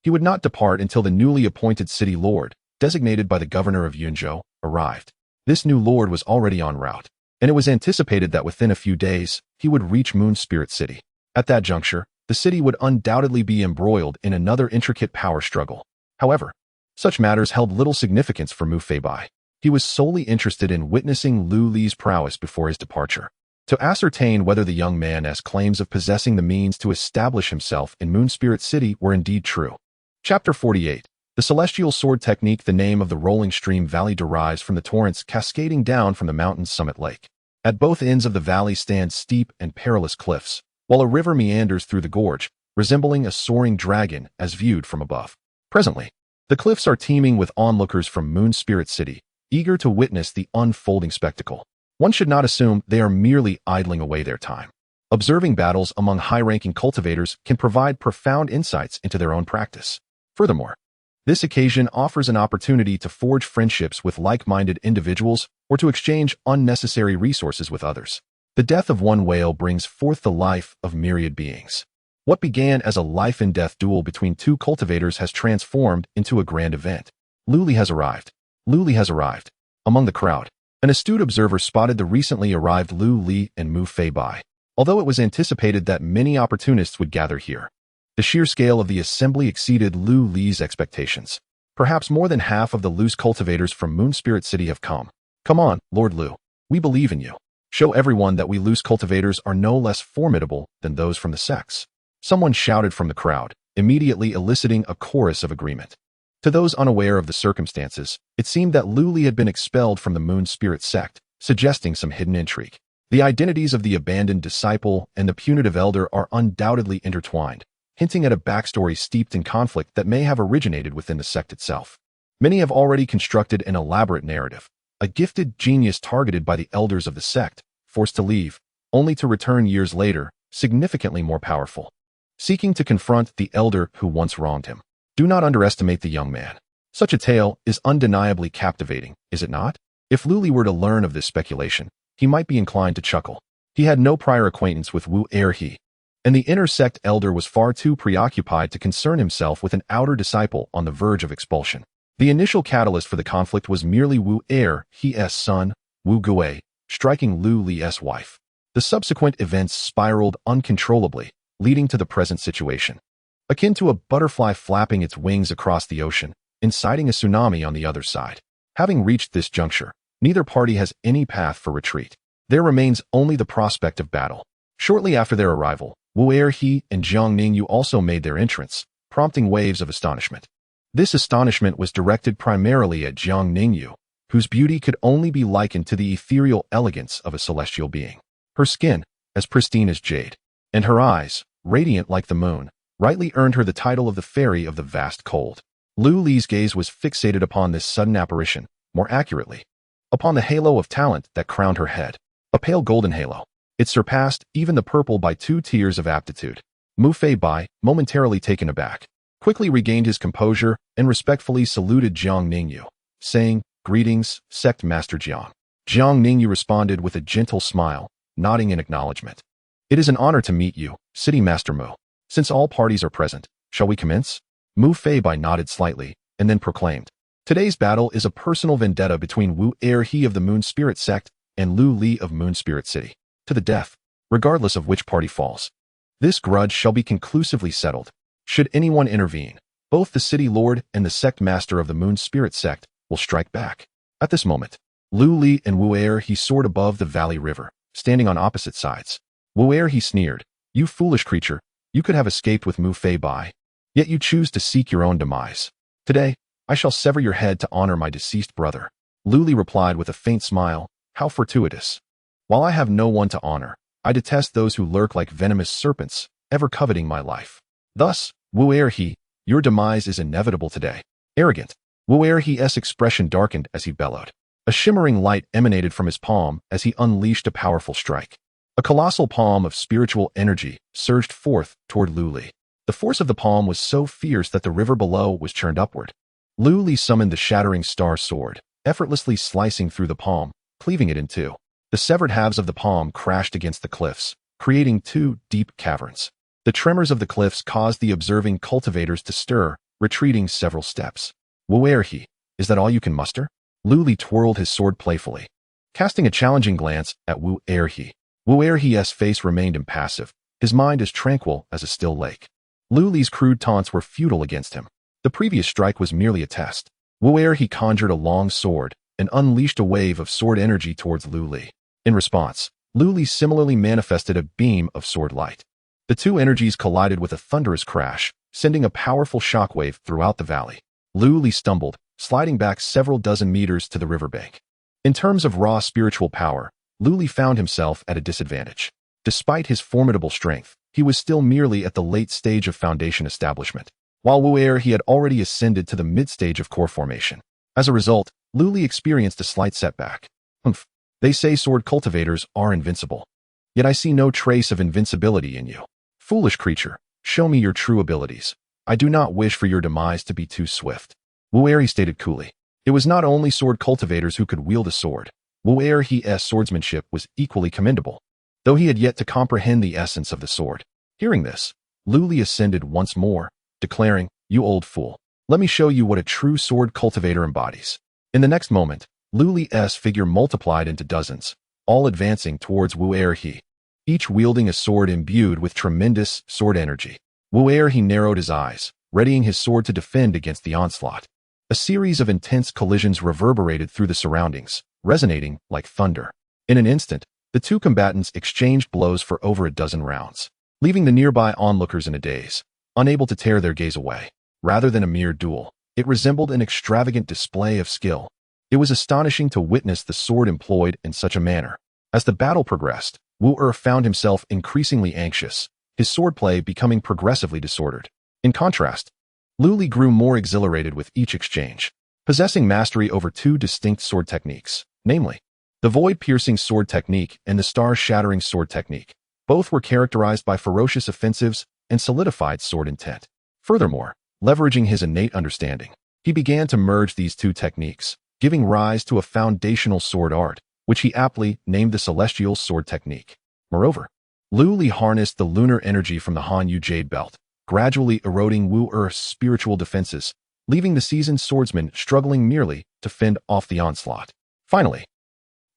He would not depart until the newly appointed city lord, designated by the governor of Yunzhou, arrived. This new lord was already en route, and it was anticipated that within a few days, he would reach Moon Spirit City. At that juncture, the city would undoubtedly be embroiled in another intricate power struggle. However, such matters held little significance for Mu Feibai. He was solely interested in witnessing Lu Li's prowess before his departure. To ascertain whether the young man's claims of possessing the means to establish himself in Moon Spirit City were indeed true. Chapter 48. The Celestial Sword Technique. The name of the rolling stream valley derives from the torrents cascading down from the mountain's summit lake. At both ends of the valley stand steep and perilous cliffs, while a river meanders through the gorge, resembling a soaring dragon as viewed from above. Presently, the cliffs are teeming with onlookers from Moon Spirit City, eager to witness the unfolding spectacle. One should not assume they are merely idling away their time. Observing battles among high-ranking cultivators can provide profound insights into their own practice. Furthermore, this occasion offers an opportunity to forge friendships with like-minded individuals or to exchange unnecessary resources with others. The death of one whale brings forth the life of myriad beings. What began as a life-and-death duel between two cultivators has transformed into a grand event. Lu Li has arrived. Lu Li has arrived. Among the crowd, an astute observer spotted the recently arrived Lu Li and Mu Feibai. Although it was anticipated that many opportunists would gather here, the sheer scale of the assembly exceeded Lu Li's expectations. Perhaps more than half of the loose cultivators from Moon Spirit City have come. Come on, Lord Lu. We believe in you. Show everyone that we loose cultivators are no less formidable than those from the sects. Someone shouted from the crowd, immediately eliciting a chorus of agreement. To those unaware of the circumstances, it seemed that Lu Li had been expelled from the Moon Spirit sect, suggesting some hidden intrigue. The identities of the abandoned disciple and the punitive elder are undoubtedly intertwined, hinting at a backstory steeped in conflict that may have originated within the sect itself. Many have already constructed an elaborate narrative, a gifted genius targeted by the elders of the sect, forced to leave, only to return years later, significantly more powerful, seeking to confront the elder who once wronged him. Do not underestimate the young man. Such a tale is undeniably captivating, is it not? If Lu Li were to learn of this speculation, he might be inclined to chuckle. He had no prior acquaintance with Wu Erhe, and the inner sect elder was far too preoccupied to concern himself with an outer disciple on the verge of expulsion. The initial catalyst for the conflict was merely Wu Erhe's son, Wu Gui, striking Lu Li's wife. The subsequent events spiraled uncontrollably, leading to the present situation. Akin to a butterfly flapping its wings across the ocean, inciting a tsunami on the other side. Having reached this juncture, neither party has any path for retreat. There remains only the prospect of battle. Shortly after their arrival, Wu Erhe and Jiang Ningyu also made their entrance, prompting waves of astonishment. This astonishment was directed primarily at Jiang Ningyu, whose beauty could only be likened to the ethereal elegance of a celestial being. Her skin, as pristine as jade, and her eyes, radiant like the moon, rightly earned her the title of the Fairy of the Vast Cold. Lu Li's gaze was fixated upon this sudden apparition, more accurately, upon the halo of talent that crowned her head, a pale golden halo. It surpassed even the purple by 2 tiers of aptitude. Mu Feibai, momentarily taken aback, quickly regained his composure and respectfully saluted Jiang Ningyu, saying, "Greetings, Sect Master Jiang." Jiang Ningyu responded with a gentle smile, nodding in acknowledgement. "It is an honor to meet you, City Master Mu. Since all parties are present, shall we commence?" Mu Feibai nodded slightly, and then proclaimed, "Today's battle is a personal vendetta between Wu Erhe of the Moon Spirit sect and Lu Li of Moon Spirit City. To the death, regardless of which party falls. This grudge shall be conclusively settled. Should anyone intervene, both the city lord and the sect master of the Moon Spirit sect will strike back." At this moment, Lu Li and Wu Erhe soared above the valley river, standing on opposite sides. Wu Erhe sneered, "You foolish creature, you could have escaped with Mu Feibai, yet you choose to seek your own demise. Today, I shall sever your head to honor my deceased brother." Lu Li replied with a faint smile, "How fortuitous. While I have no one to honor, I detest those who lurk like venomous serpents, ever coveting my life. Thus, Wu Erhe, your demise is inevitable today." Arrogant. Wu Erhe's expression darkened as he bellowed. A shimmering light emanated from his palm as he unleashed a powerful strike. A colossal palm of spiritual energy surged forth toward Lu Li. The force of the palm was so fierce that the river below was churned upward. Lu Li summoned the shattering star sword, effortlessly slicing through the palm, cleaving it in two. The severed halves of the palm crashed against the cliffs, creating 2 deep caverns. The tremors of the cliffs caused the observing cultivators to stir, retreating several steps. Where he? Is that all you can muster? Lu Li twirled his sword playfully, casting a challenging glance at Wu Erhe. Wu Erhe's face remained impassive, his mind as tranquil as a still lake. Lu Li's crude taunts were futile against him. The previous strike was merely a test. Wu Erhe conjured a long sword and unleashed a wave of sword energy towards Lu Li. In response, Lu Li similarly manifested a beam of sword light. The two energies collided with a thunderous crash, sending a powerful shockwave throughout the valley. Lu Li stumbled, sliding back several dozen meters to the riverbank. In terms of raw spiritual power, Lu Li found himself at a disadvantage. Despite his formidable strength, he was still merely at the late stage of foundation establishment, while Wu Erhe had already ascended to the mid-stage of core formation. As a result, Lu Li experienced a slight setback. They say sword cultivators are invincible. Yet I see no trace of invincibility in you. Foolish creature, show me your true abilities. I do not wish for your demise to be too swift. Wu Erhe stated coolly. It was not only sword cultivators who could wield a sword. Wu Erhe's swordsmanship was equally commendable, though he had yet to comprehend the essence of the sword. Hearing this, Lu Li ascended once more, declaring, "You old fool, let me show you what a true sword cultivator embodies." In the next moment, Lu Li's figure multiplied into dozens, all advancing towards Wu Erhe, each wielding a sword imbued with tremendous sword energy. Wu Erhe narrowed his eyes, readying his sword to defend against the onslaught. A series of intense collisions reverberated through the surroundings, resonating like thunder. In an instant, the two combatants exchanged blows for over a dozen rounds, leaving the nearby onlookers in a daze, unable to tear their gaze away. Rather than a mere duel, it resembled an extravagant display of skill. It was astonishing to witness the sword employed in such a manner. As the battle progressed, Wu Erhe found himself increasingly anxious, his swordplay becoming progressively disordered. In contrast, Lu Li grew more exhilarated with each exchange, possessing mastery over two distinct sword techniques, namely, the void-piercing sword technique and the star-shattering sword technique. Both were characterized by ferocious offensives and solidified sword intent. Furthermore, leveraging his innate understanding, he began to merge these two techniques, giving rise to a foundational sword art, which he aptly named the Celestial Sword Technique. Moreover, Lu Li harnessed the lunar energy from the Hanyu Jade Belt, gradually eroding Wu Erhe's spiritual defenses, leaving the seasoned swordsman struggling merely to fend off the onslaught. Finally,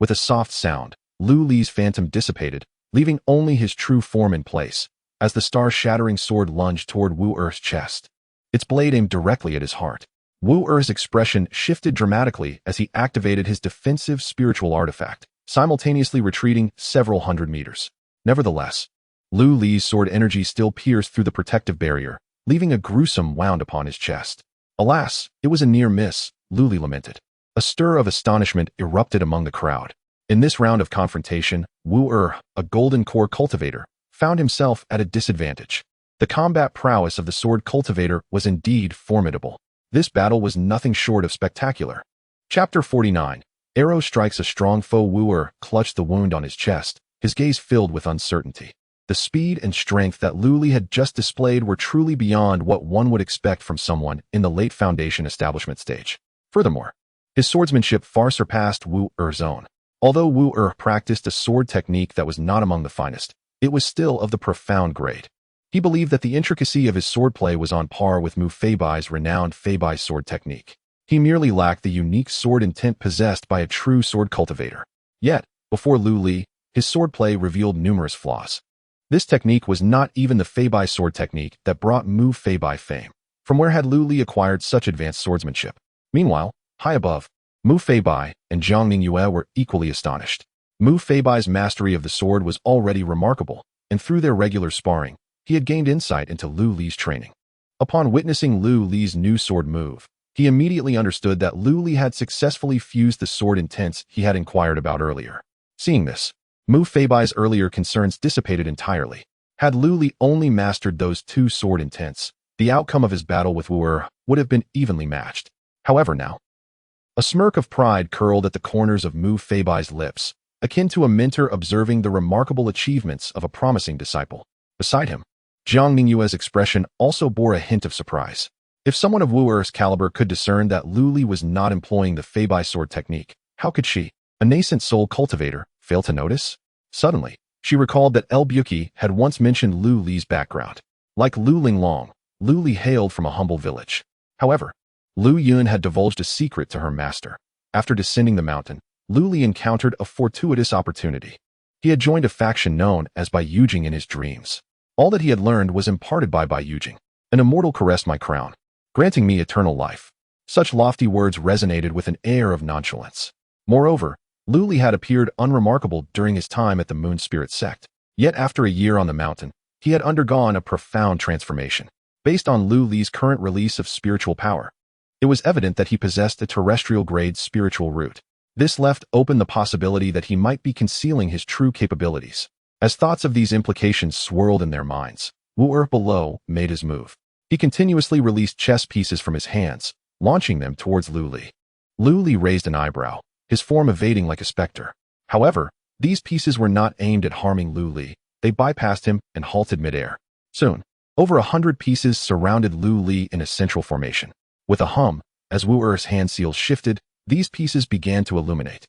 with a soft sound, Lu Li's phantom dissipated, leaving only his true form in place, as the star-shattering sword lunged toward Wu Erhe's chest. Its blade aimed directly at his heart. Wu Erhe's expression shifted dramatically as he activated his defensive spiritual artifact, simultaneously retreating several hundred meters. Nevertheless, Lu Li's sword energy still pierced through the protective barrier, leaving a gruesome wound upon his chest. Alas, it was a near miss, Lu Li lamented. A stir of astonishment erupted among the crowd. In this round of confrontation, Wu Erhe, a golden core cultivator, found himself at a disadvantage. The combat prowess of the sword cultivator was indeed formidable. This battle was nothing short of spectacular. Chapter 49. Arrow strikes a strong foe. Wu Erhe clutched the wound on his chest, his gaze filled with uncertainty. The speed and strength that Lu Li had just displayed were truly beyond what one would expect from someone in the late foundation establishment stage. Furthermore, his swordsmanship far surpassed Wu Erhe's own. Although Wu Erhe practiced a sword technique that was not among the finest, it was still of the profound grade. He believed that the intricacy of his swordplay was on par with Mu Feibai's renowned Feibai sword technique. He merely lacked the unique sword intent possessed by a true sword cultivator. Yet, before Lu Li, his swordplay revealed numerous flaws. This technique was not even the Feibai sword technique that brought Mu Feibai fame. From where had Lu Li acquired such advanced swordsmanship? Meanwhile, high above, Mu Feibai and Zhang Ningyue were equally astonished. Mu Feibai's mastery of the sword was already remarkable, and through their regular sparring, he had gained insight into Lu Li's training. Upon witnessing Lu Li's new sword move, he immediately understood that Lu Li had successfully fused the sword intents he had inquired about earlier. Seeing this, Mu Feibai's earlier concerns dissipated entirely. Had Lu Li only mastered those two sword intents, the outcome of his battle with Wu Erhe would have been evenly matched. However now, a smirk of pride curled at the corners of Mu Feibai's lips, akin to a mentor observing the remarkable achievements of a promising disciple. Beside him, Zhang Ningyue's expression also bore a hint of surprise. If someone of Wu Erhe's caliber could discern that Lu Li was not employing the Feibai sword technique, how could she, a nascent soul cultivator, fail to notice? Suddenly, she recalled that El Buki had once mentioned Lu Li's background. Like Lu Linglong, Lu Li hailed from a humble village. However, Lu Yun had divulged a secret to her master. After descending the mountain, Lu Li encountered a fortuitous opportunity. He had joined a faction known as Bai Yujing in his dreams. All that he had learned was imparted by Bai Yujing. An immortal caressed my crown, granting me eternal life. Such lofty words resonated with an air of nonchalance. Moreover, Lu Li had appeared unremarkable during his time at the Moon Spirit sect. Yet after a year on the mountain, he had undergone a profound transformation. Based on Lu Li's current release of spiritual power, it was evident that he possessed a terrestrial-grade spiritual root. This left open the possibility that he might be concealing his true capabilities. As thoughts of these implications swirled in their minds, Wu below made his move. He continuously released chess pieces from his hands, launching them towards Lu Li. Lu Li raised an eyebrow, his form evading like a specter. However, these pieces were not aimed at harming Lu Li. They bypassed him and halted midair. Soon, over 100 pieces surrounded Lu Li in a central formation. With a hum, as Wu-Er's hand seals shifted, these pieces began to illuminate.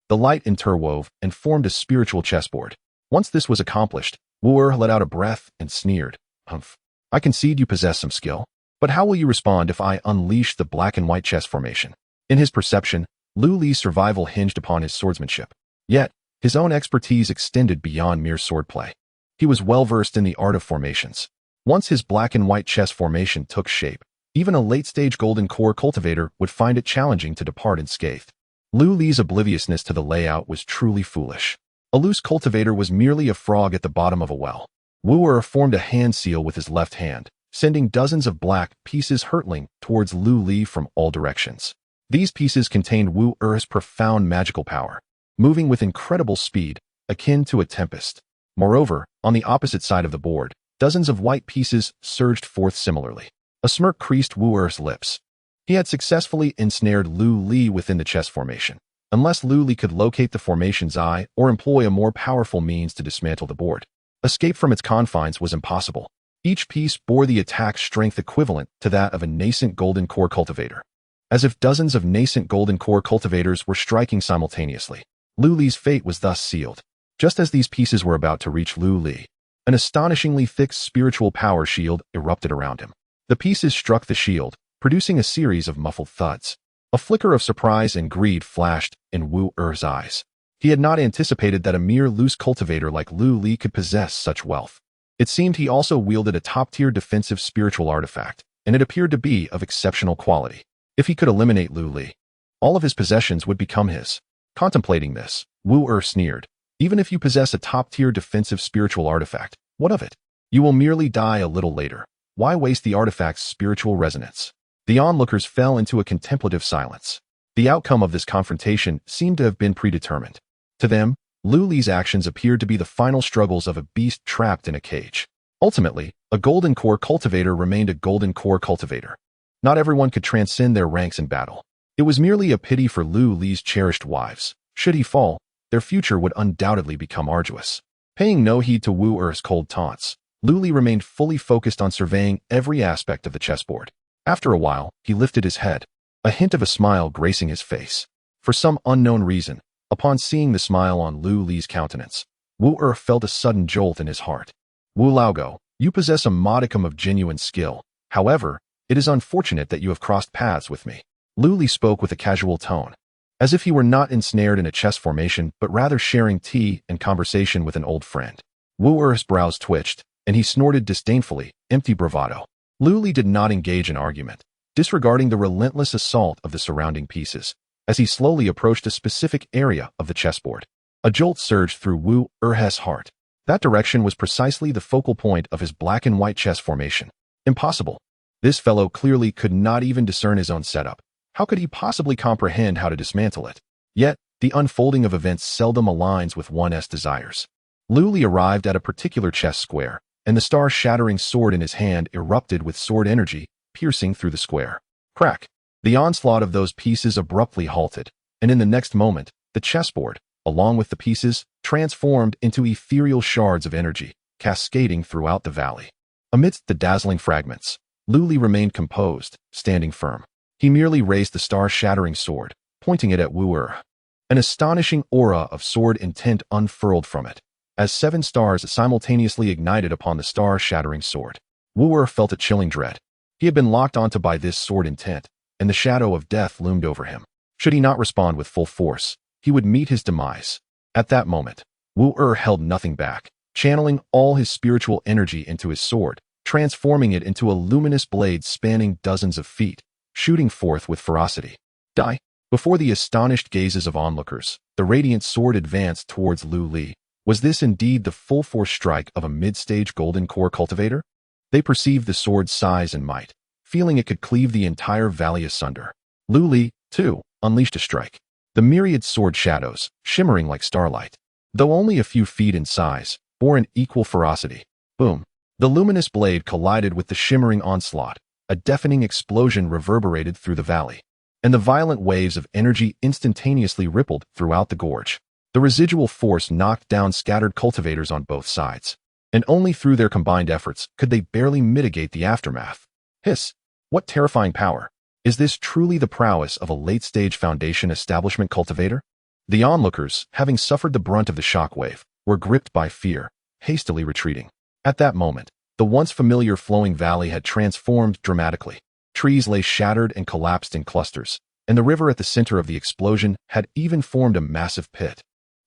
The light interwove and formed a spiritual chessboard. Once this was accomplished, Wu-Er let out a breath and sneered. Humph. I concede you possess some skill, but how will you respond if I unleash the black and white chess formation? In his perception, Lu Li's survival hinged upon his swordsmanship. Yet, his own expertise extended beyond mere swordplay. He was well-versed in the art of formations. Once his black and white chess formation took shape, even a late-stage golden core cultivator would find it challenging to depart unscathed. Lu Li's obliviousness to the layout was truly foolish. A loose cultivator was merely a frog at the bottom of a well. Wu-Er formed a hand seal with his left hand, sending dozens of black pieces hurtling towards Lu Li from all directions. These pieces contained Wu-Er's profound magical power, moving with incredible speed, akin to a tempest. Moreover, on the opposite side of the board, dozens of white pieces surged forth similarly. A smirk creased Wu-Er's lips. He had successfully ensnared Lu Li within the chess formation. Unless Lu Li could locate the formation's eye or employ a more powerful means to dismantle the board, escape from its confines was impossible. Each piece bore the attack strength equivalent to that of a nascent golden core cultivator. As if dozens of nascent golden core cultivators were striking simultaneously, Lu Li's fate was thus sealed. Just as these pieces were about to reach Lu Li, an astonishingly thick spiritual power shield erupted around him. The pieces struck the shield, producing a series of muffled thuds. A flicker of surprise and greed flashed in Wu-Er's eyes. He had not anticipated that a mere loose cultivator like Lu Li could possess such wealth. It seemed he also wielded a top-tier defensive spiritual artifact, and it appeared to be of exceptional quality. If he could eliminate Lu Li, all of his possessions would become his. Contemplating this, Wu-Er sneered. Even if you possess a top-tier defensive spiritual artifact, what of it? You will merely die a little later. Why waste the artifact's spiritual resonance? The onlookers fell into a contemplative silence. The outcome of this confrontation seemed to have been predetermined. To them, Lu Li's actions appeared to be the final struggles of a beast trapped in a cage. Ultimately, a golden core cultivator remained a golden core cultivator. Not everyone could transcend their ranks in battle. It was merely a pity for Lu Li's cherished wives. Should he fall, their future would undoubtedly become arduous. Paying no heed to Wu-Er's cold taunts, Lu Li remained fully focused on surveying every aspect of the chessboard. After a while, he lifted his head, a hint of a smile gracing his face. For some unknown reason, upon seeing the smile on Lu Li's countenance, Wu-Er felt a sudden jolt in his heart. Wu Laogo, you possess a modicum of genuine skill. However, it is unfortunate that you have crossed paths with me. Lu Li spoke with a casual tone, as if he were not ensnared in a chess formation but rather sharing tea and conversation with an old friend. Wu-Er's brows twitched, and he snorted disdainfully, empty bravado. Lu Li did not engage in argument, disregarding the relentless assault of the surrounding pieces. As he slowly approached a specific area of the chessboard, a jolt surged through Wu-Er's heart. That direction was precisely the focal point of his black and white chess formation. Impossible. This fellow clearly could not even discern his own setup. How could he possibly comprehend how to dismantle it? Yet, the unfolding of events seldom aligns with one's desires. Lu Li arrived at a particular chess square, and the star-shattering sword in his hand erupted with sword energy, piercing through the square. Crack! The onslaught of those pieces abruptly halted, and in the next moment, the chessboard, along with the pieces, transformed into ethereal shards of energy, cascading throughout the valley. Amidst the dazzling fragments, Lu Li remained composed, standing firm. He merely raised the star-shattering sword, pointing it at Wu-Er. An astonishing aura of sword intent unfurled from it, as 7 stars simultaneously ignited upon the star-shattering sword. Wu-Er felt a chilling dread. He had been locked onto by this sword intent, and the shadow of death loomed over him. Should he not respond with full force, he would meet his demise. At that moment, Wu-Er held nothing back, channeling all his spiritual energy into his sword, transforming it into a luminous blade spanning dozens of feet, shooting forth with ferocity. Die! Before the astonished gazes of onlookers, the radiant sword advanced towards Lu Li. Was this indeed the full-force strike of a mid-stage golden core cultivator? They perceived the sword's size and might, feeling it could cleave the entire valley asunder. Lu Li, too, unleashed a strike. The myriad sword shadows, shimmering like starlight, though only a few feet in size, bore an equal ferocity. Boom! The luminous blade collided with the shimmering onslaught. A deafening explosion reverberated through the valley, and the violent waves of energy instantaneously rippled throughout the gorge. The residual force knocked down scattered cultivators on both sides, and only through their combined efforts could they barely mitigate the aftermath. Hiss! What terrifying power! Is this truly the prowess of a late-stage foundation establishment cultivator? The onlookers, having suffered the brunt of the shockwave, were gripped by fear, hastily retreating. At that moment, the once familiar flowing valley had transformed dramatically. Trees lay shattered and collapsed in clusters, and the river at the center of the explosion had even formed a massive pit,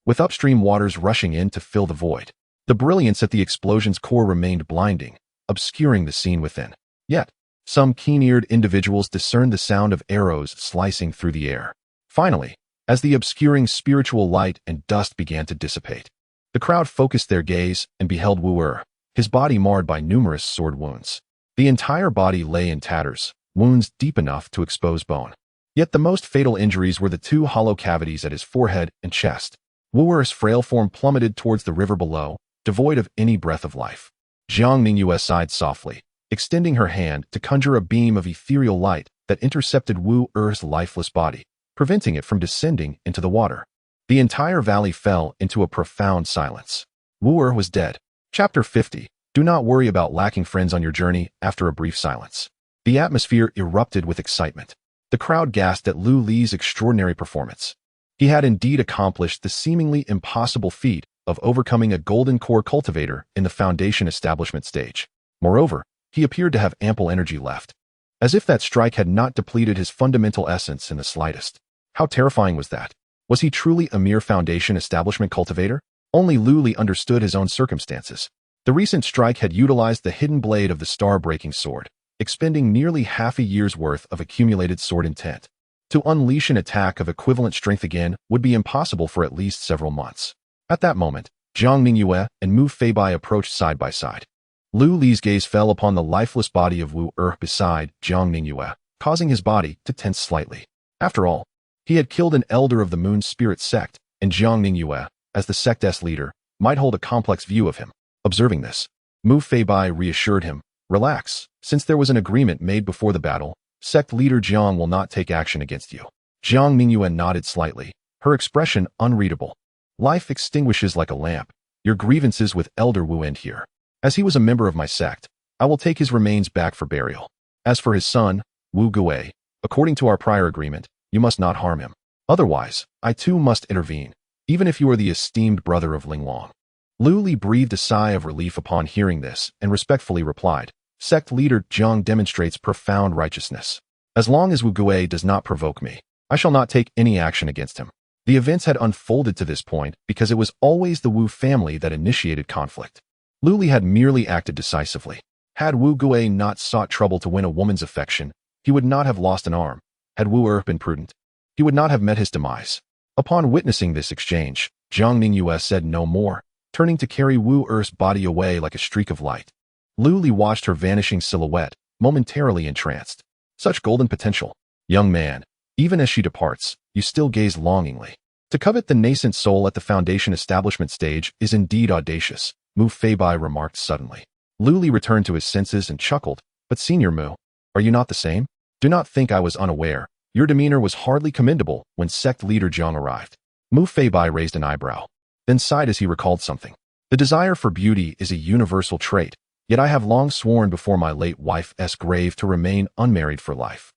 with upstream waters rushing in to fill the void. The brilliance at the explosion's core remained blinding, obscuring the scene within. Yet, some keen-eared individuals discerned the sound of arrows slicing through the air. Finally, as the obscuring spiritual light and dust began to dissipate, the crowd focused their gaze and beheld Wu-Er, his body marred by numerous sword wounds. The entire body lay in tatters, wounds deep enough to expose bone. Yet the most fatal injuries were the two hollow cavities at his forehead and chest. Wu-Er's frail form plummeted towards the river below, devoid of any breath of life. Jiang Ningyue sighed softly, extending her hand to conjure a beam of ethereal light that intercepted Wu-Er's lifeless body, preventing it from descending into the water. The entire valley fell into a profound silence. Wu-Er was dead. Chapter 50. Do not worry about lacking friends on your journey. After a brief silence, the atmosphere erupted with excitement. The crowd gasped at Lu Li's extraordinary performance. He had indeed accomplished the seemingly impossible feat of overcoming a golden core cultivator in the foundation establishment stage. Moreover, he appeared to have ample energy left, as if that strike had not depleted his fundamental essence in the slightest. How terrifying was that? Was he truly a mere foundation establishment cultivator? Only Lu Li understood his own circumstances. The recent strike had utilized the hidden blade of the star-breaking sword, expending nearly half a year's worth of accumulated sword intent. To unleash an attack of equivalent strength again would be impossible for at least several months. At that moment, Jiang Ningyue and Mu Feibai approached side by side. Lu Li's gaze fell upon the lifeless body of Wu-Er beside Jiang Ningyue, causing his body to tense slightly. After all, he had killed an elder of the Moon Spirit sect, and Jiang Ningyue, as the sect's leader, might hold a complex view of him. Observing this, Mu Feibai reassured him, "Relax, since there was an agreement made before the battle, sect leader Jiang will not take action against you." Jiang Ningyue nodded slightly, her expression unreadable. "Life extinguishes like a lamp. Your grievances with Elder Wu end here. As he was a member of my sect, I will take his remains back for burial. As for his son, Wu Gui, according to our prior agreement, you must not harm him. Otherwise, I too must intervene, even if you are the esteemed brother of Linglong." Lu Li breathed a sigh of relief upon hearing this and respectfully replied, "Sect leader Jiang demonstrates profound righteousness. As long as Wu Gui does not provoke me, I shall not take any action against him." The events had unfolded to this point because it was always the Wu family that initiated conflict. Lu Li had merely acted decisively. Had Wu Gui not sought trouble to win a woman's affection, he would not have lost an arm. Had Wu-Er been prudent, he would not have met his demise. Upon witnessing this exchange, Jiang Ningyue said no more, turning to carry Wu-Er's body away like a streak of light. Lu Li watched her vanishing silhouette, momentarily entranced. Such golden potential. Young man, even as she departs, you still gaze longingly. To covet the nascent soul at the foundation establishment stage is indeed audacious, Mu Feibai remarked suddenly. Lu Li returned to his senses and chuckled, "But Senior Mu, are you not the same? Do not think I was unaware. Your demeanor was hardly commendable when sect leader Jiang arrived." Mu Feibai raised an eyebrow, then sighed as he recalled something. "The desire for beauty is a universal trait, yet I have long sworn before my late wife's grave to remain unmarried for life.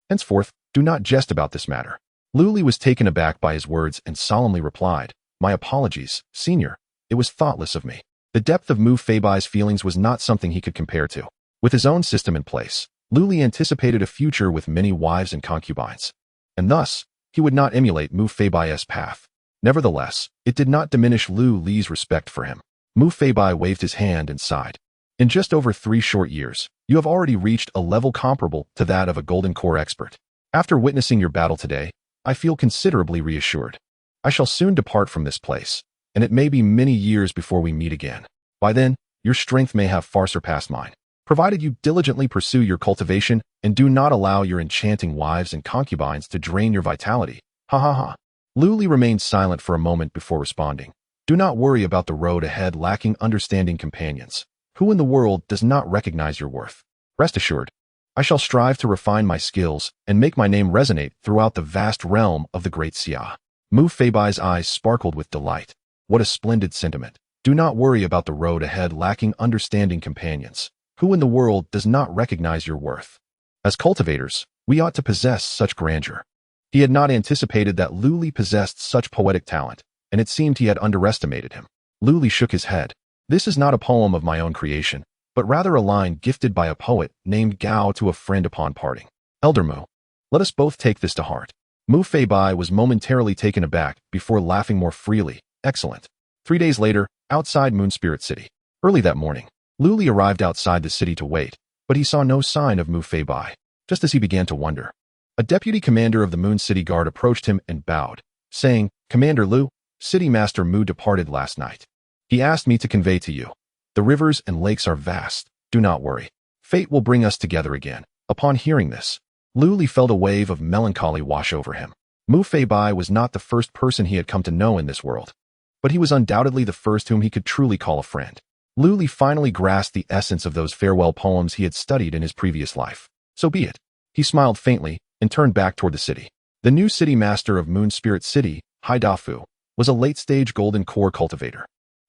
Henceforth, do not jest about this matter." Lu Li was taken aback by his words and solemnly replied, "My apologies, Senior. It was thoughtless of me." The depth of Mu Feibai's feelings was not something he could compare to. With his own system in place, Lu Li anticipated a future with many wives and concubines, and thus, he would not emulate Mu Feibai's path. Nevertheless, it did not diminish Lu Li's respect for him. Mu Feibai waved his hand and sighed. In just over 3 short years, you have already reached a level comparable to that of a golden core expert. After witnessing your battle today, I feel considerably reassured. I shall soon depart from this place, and it may be many years before we meet again. By then, your strength may have far surpassed mine, provided you diligently pursue your cultivation and do not allow your enchanting wives and concubines to drain your vitality. Ha ha ha. Lu Li remained silent for a moment before responding. Do not worry about the road ahead lacking understanding companions. Who in the world does not recognize your worth? Rest assured, I shall strive to refine my skills and make my name resonate throughout the vast realm of the great Xia. Mu Feibai's eyes sparkled with delight. What a splendid sentiment. Do not worry about the road ahead lacking understanding companions. Who in the world does not recognize your worth? As cultivators, we ought to possess such grandeur. He had not anticipated that Lu Li possessed such poetic talent, and it seemed he had underestimated him. Lu Li shook his head. This is not a poem of my own creation, but rather a line gifted by a poet named Gao to a friend upon parting. Elder Mu, let us both take this to heart. Mu Feibai was momentarily taken aback before laughing more freely. Excellent. 3 days later, outside Moon Spirit City. Early that morning, Lu Li arrived outside the city to wait, but he saw no sign of Mu Feibai. Just as he began to wonder, a deputy commander of the Moon City Guard approached him and bowed, saying, Commander Lu, City Master Mu departed last night. He asked me to convey to you. The rivers and lakes are vast. Do not worry. Fate will bring us together again. Upon hearing this, Lu Li felt a wave of melancholy wash over him. Mu Feibai was not the first person he had come to know in this world, but he was undoubtedly the first whom he could truly call a friend. Lu Li finally grasped the essence of those farewell poems he had studied in his previous life. So be it. He smiled faintly and turned back toward the city. The new city master of Moon Spirit City, Hai Dafu, was a late-stage golden core cultivator.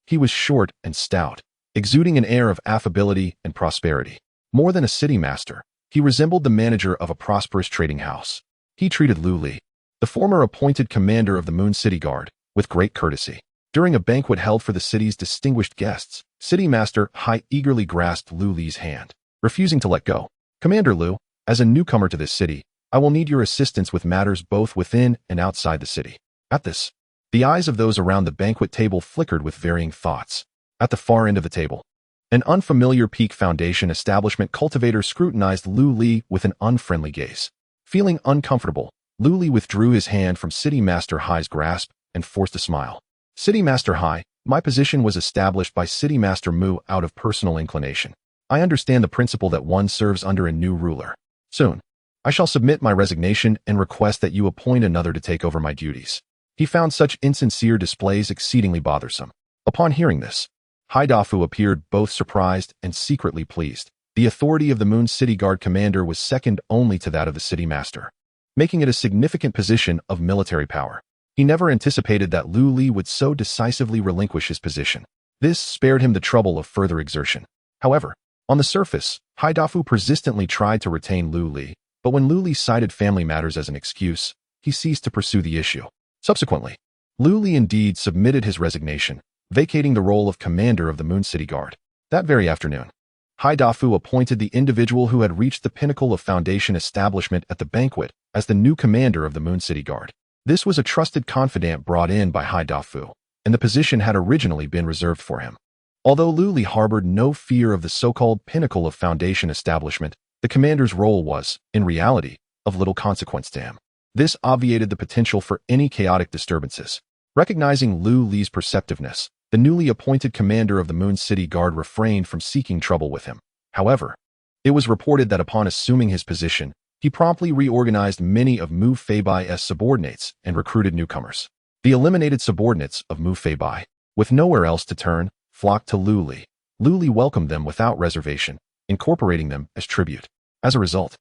He was short and stout, exuding an air of affability and prosperity. More than a city master, he resembled the manager of a prosperous trading house. He treated Lu Li, the former appointed commander of the Moon City Guard, with great courtesy. During a banquet held for the city's distinguished guests, City Master Hai eagerly grasped Lu Li's hand, refusing to let go. Commander Lu, as a newcomer to this city, I will need your assistance with matters both within and outside the city. At this, the eyes of those around the banquet table flickered with varying thoughts. At the far end of the table, an unfamiliar Peak Foundation establishment cultivator scrutinized Lu Li with an unfriendly gaze. Feeling uncomfortable, Lu Li withdrew his hand from City Master Hai's grasp and forced a smile. City Master Hai, my position was established by City Master Mu out of personal inclination. I understand the principle that one serves under a new ruler. Soon, I shall submit my resignation and request that you appoint another to take over my duties. He found such insincere displays exceedingly bothersome. Upon hearing this, Hai Dafu appeared both surprised and secretly pleased. The authority of the Moon City Guard commander was second only to that of the city master, making it a significant position of military power. He never anticipated that Lu Li would so decisively relinquish his position. This spared him the trouble of further exertion. However, on the surface, Hai Dafu persistently tried to retain Lu Li, but when Lu Li cited family matters as an excuse, he ceased to pursue the issue. Subsequently, Lu Li indeed submitted his resignation, vacating the role of commander of the Moon City Guard. That very afternoon, Hai Dafu appointed the individual who had reached the pinnacle of Foundation establishment at the banquet as the new commander of the Moon City Guard. This was a trusted confidant brought in by Hai Dafu, and the position had originally been reserved for him. Although Lu Li harbored no fear of the so-called pinnacle of Foundation establishment, the commander's role was, in reality, of little consequence to him. This obviated the potential for any chaotic disturbances. Recognizing Lu Li's perceptiveness, the newly appointed commander of the Moon City Guard refrained from seeking trouble with him. However, it was reported that upon assuming his position, he promptly reorganized many of Mu Feibai's subordinates and recruited newcomers. The eliminated subordinates of Mu Feibai, with nowhere else to turn, flocked to Lu Li. Lu Li welcomed them without reservation, incorporating them as tribute. As a result,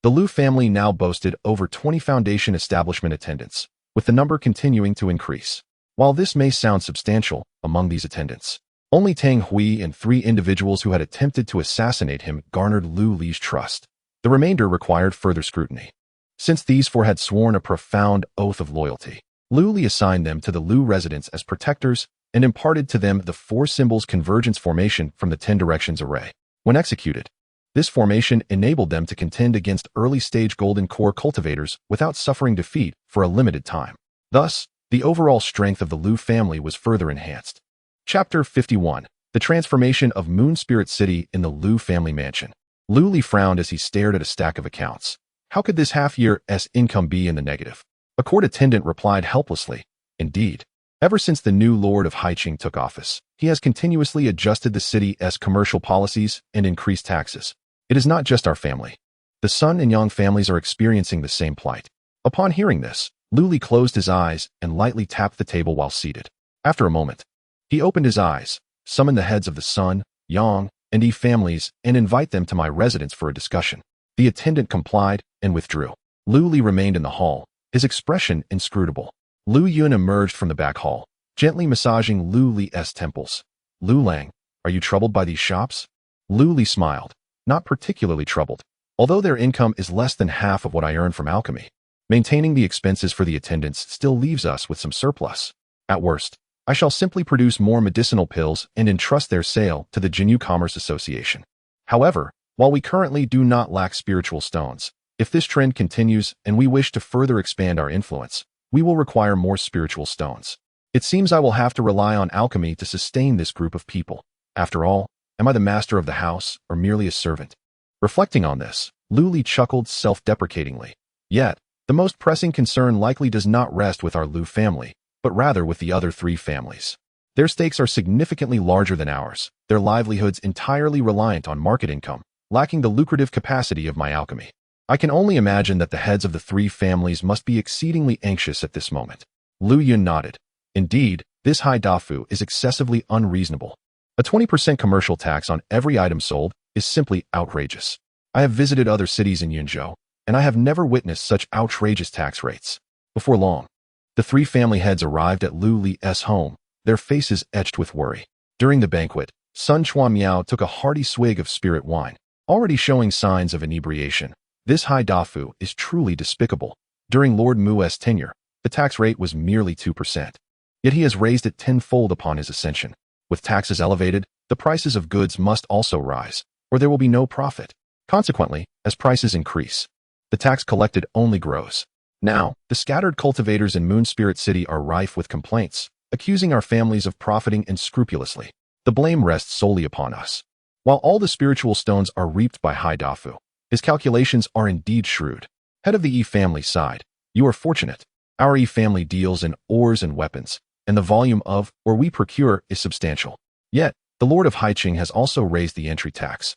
the Lu family now boasted over 20 Foundation establishment attendants, with the number continuing to increase. While this may sound substantial, among these attendants, only Tang Hui and 3 individuals who had attempted to assassinate him garnered Lu Li's trust. The remainder required further scrutiny. Since these 4 had sworn a profound oath of loyalty, Lu Li assigned them to the Lu residents as protectors and imparted to them the 4 symbols convergence formation from the 10 directions array. When executed, This formation enabled them to contend against early-stage golden core cultivators without suffering defeat for a limited time. Thus, the overall strength of the Lu family was further enhanced. Chapter 51. The Transformation of Moon Spirit City in the Lu family mansion. Lu Li frowned as he stared at a stack of accounts. How could this half-year's income be in the negative? A court attendant replied helplessly, "Indeed. Ever since the new Lord of Haiqing took office, he has continuously adjusted the city's commercial policies and increased taxes. It is not just our family. The Sun and Yang families are experiencing the same plight." Upon hearing this, Lu Li closed his eyes and lightly tapped the table while seated. After a moment, he opened his eyes, summoned the heads of the Sun, Yang, and Yi families, and invite them to my residence for a discussion. The attendant complied and withdrew. Lu Li remained in the hall, his expression inscrutable. Lu Yun emerged from the back hall, gently massaging Lu Li's temples. "Lu Lang, are you troubled by these shops?" Lu Li smiled. "Not particularly troubled, although their income is less than half of what I earn from alchemy. Maintaining the expenses for the attendants still leaves us with some surplus. At worst, I shall simply produce more medicinal pills and entrust their sale to the Jinyu Commerce Association. However, while we currently do not lack spiritual stones, if this trend continues and we wish to further expand our influence, we will require more spiritual stones. It seems I will have to rely on alchemy to sustain this group of people. After all, am I the master of the house or merely a servant?" Reflecting on this, Lu Li chuckled self-deprecatingly. Yet, the most pressing concern likely does not rest with our Lu family, but rather with the other three families. Their stakes are significantly larger than ours, their livelihoods entirely reliant on market income, lacking the lucrative capacity of my alchemy. I can only imagine that the heads of the three families must be exceedingly anxious at this moment. Lu Yun nodded. "Indeed, this high dafu is excessively unreasonable. A 20% commercial tax on every item sold is simply outrageous. I have visited other cities in Yunzhou, and I have never witnessed such outrageous tax rates." Before long, the three family heads arrived at Lu Li's home, their faces etched with worry. During the banquet, Sun Chuan Miao took a hearty swig of spirit wine, already showing signs of inebriation. This high dafu is truly despicable. During Lord Mu's tenure, the tax rate was merely 2%. Yet he has raised it tenfold upon his ascension. With taxes elevated, the prices of goods must also rise, or there will be no profit. Consequently, as prices increase, the tax collected only grows. Now, the scattered cultivators in Moon Spirit City are rife with complaints, accusing our families of profiting unscrupulously. The blame rests solely upon us. While all the spiritual stones are reaped by high dafu, his calculations are indeed shrewd. Head of the Yi family sighed. "You are fortunate. Our Yi family deals in ores and weapons, and the volume of ore we procure is substantial. Yet, the Lord of Haiqing has also raised the entry tax,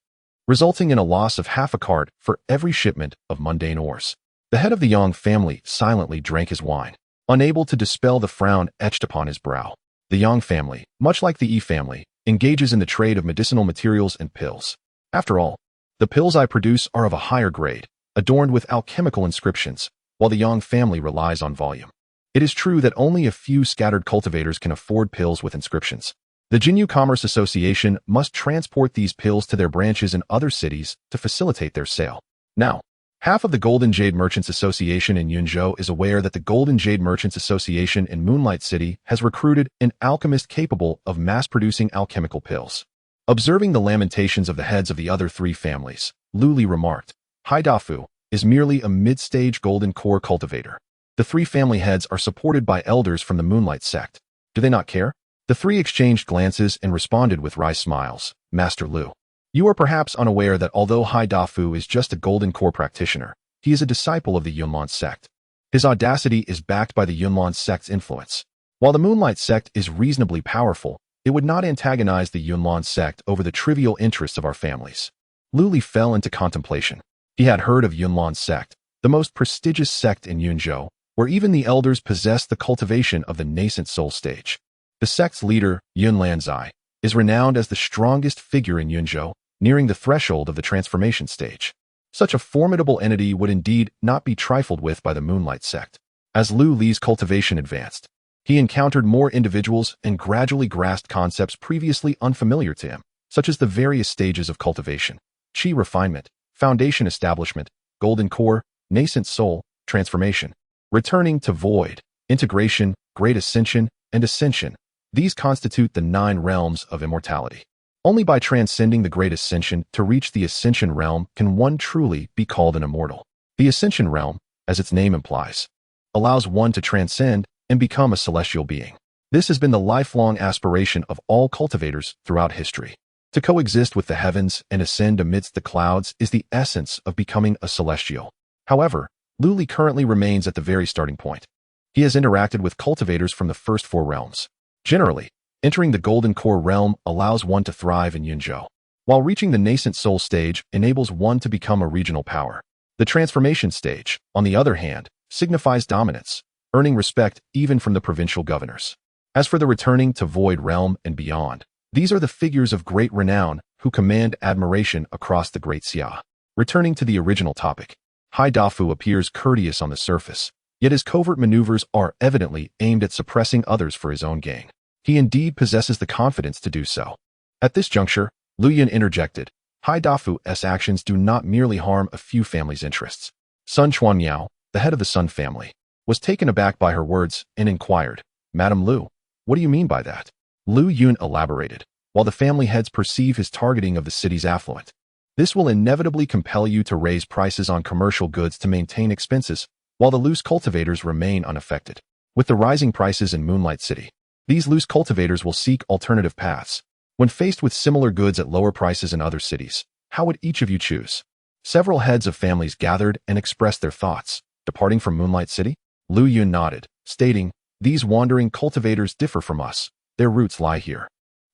resulting in a loss of half a cart for every shipment of mundane ores." The head of the Yang family silently drank his wine, unable to dispel the frown etched upon his brow. The Yang family, much like the Yi family, engages in the trade of medicinal materials and pills. After all, the pills I produce are of a higher grade, adorned with alchemical inscriptions, while the Yang family relies on volume. It is true that only a few scattered cultivators can afford pills with inscriptions. The Jinyu Commerce Association must transport these pills to their branches in other cities to facilitate their sale. Now, half of the Golden Jade Merchants Association in Yunzhou is aware that the Golden Jade Merchants Association in Moonlight City has recruited an alchemist capable of mass-producing alchemical pills. Observing the lamentations of the heads of the other three families, Lu Li remarked, "Hai Dafu is merely a mid-stage golden core cultivator. The three family heads are supported by elders from the Moonlight sect. Do they not care?" The three exchanged glances and responded with wry smiles. "Master Lu, you are perhaps unaware that although Hai Dafu is just a golden core practitioner, he is a disciple of the Yunlan sect. His audacity is backed by the Yunlan sect's influence. While the Moonlight sect is reasonably powerful, it would not antagonize the Yunlan sect over the trivial interests of our families." Lu Li fell into contemplation. He had heard of Yunlan sect, the most prestigious sect in Yunzhou, where even the elders possess the cultivation of the nascent soul stage. The sect's leader, Yunlan Zai, is renowned as the strongest figure in Yunzhou, nearing the threshold of the transformation stage. Such a formidable entity would indeed not be trifled with by the Moonlight sect. As Lu Li's cultivation advanced, he encountered more individuals and gradually grasped concepts previously unfamiliar to him, such as the various stages of cultivation: qi refinement, foundation establishment, golden core, nascent soul, transformation, returning to void, integration, great ascension, and ascension. These constitute the 9 realms of immortality. Only by transcending the Great Ascension to reach the Ascension realm can one truly be called an immortal. The Ascension realm, as its name implies, allows one to transcend and become a celestial being. This has been the lifelong aspiration of all cultivators throughout history. To coexist with the heavens and ascend amidst the clouds is the essence of becoming a celestial. However, Luli currently remains at the very starting point. He has interacted with cultivators from the first four realms. Generally, entering the Golden Core realm allows one to thrive in Yunzhou, while reaching the nascent soul stage enables one to become a regional power. The transformation stage, on the other hand, signifies dominance, earning respect even from the provincial governors. As for the returning to Void Realm and beyond, these are the figures of great renown who command admiration across the Great Xia. Returning to the original topic, Hai Dafu appears courteous on the surface, yet his covert maneuvers are evidently aimed at suppressing others for his own gain. He indeed possesses the confidence to do so. At this juncture, Lu Yun interjected, Hai Dafu's actions do not merely harm a few families' interests. Sun Chuanyao, the head of the Sun family, was taken aback by her words and inquired, Madam Lu, what do you mean by that? Lu Yun elaborated, while the family heads perceive his targeting of the city's affluent. This will inevitably compel you to raise prices on commercial goods to maintain expenses, while the loose cultivators remain unaffected. With the rising prices in Moonlight City, these loose cultivators will seek alternative paths. When faced with similar goods at lower prices in other cities, how would each of you choose? Several heads of families gathered and expressed their thoughts. Departing from Moonlight City? Lu Yun nodded, stating, these wandering cultivators differ from us. Their roots lie here.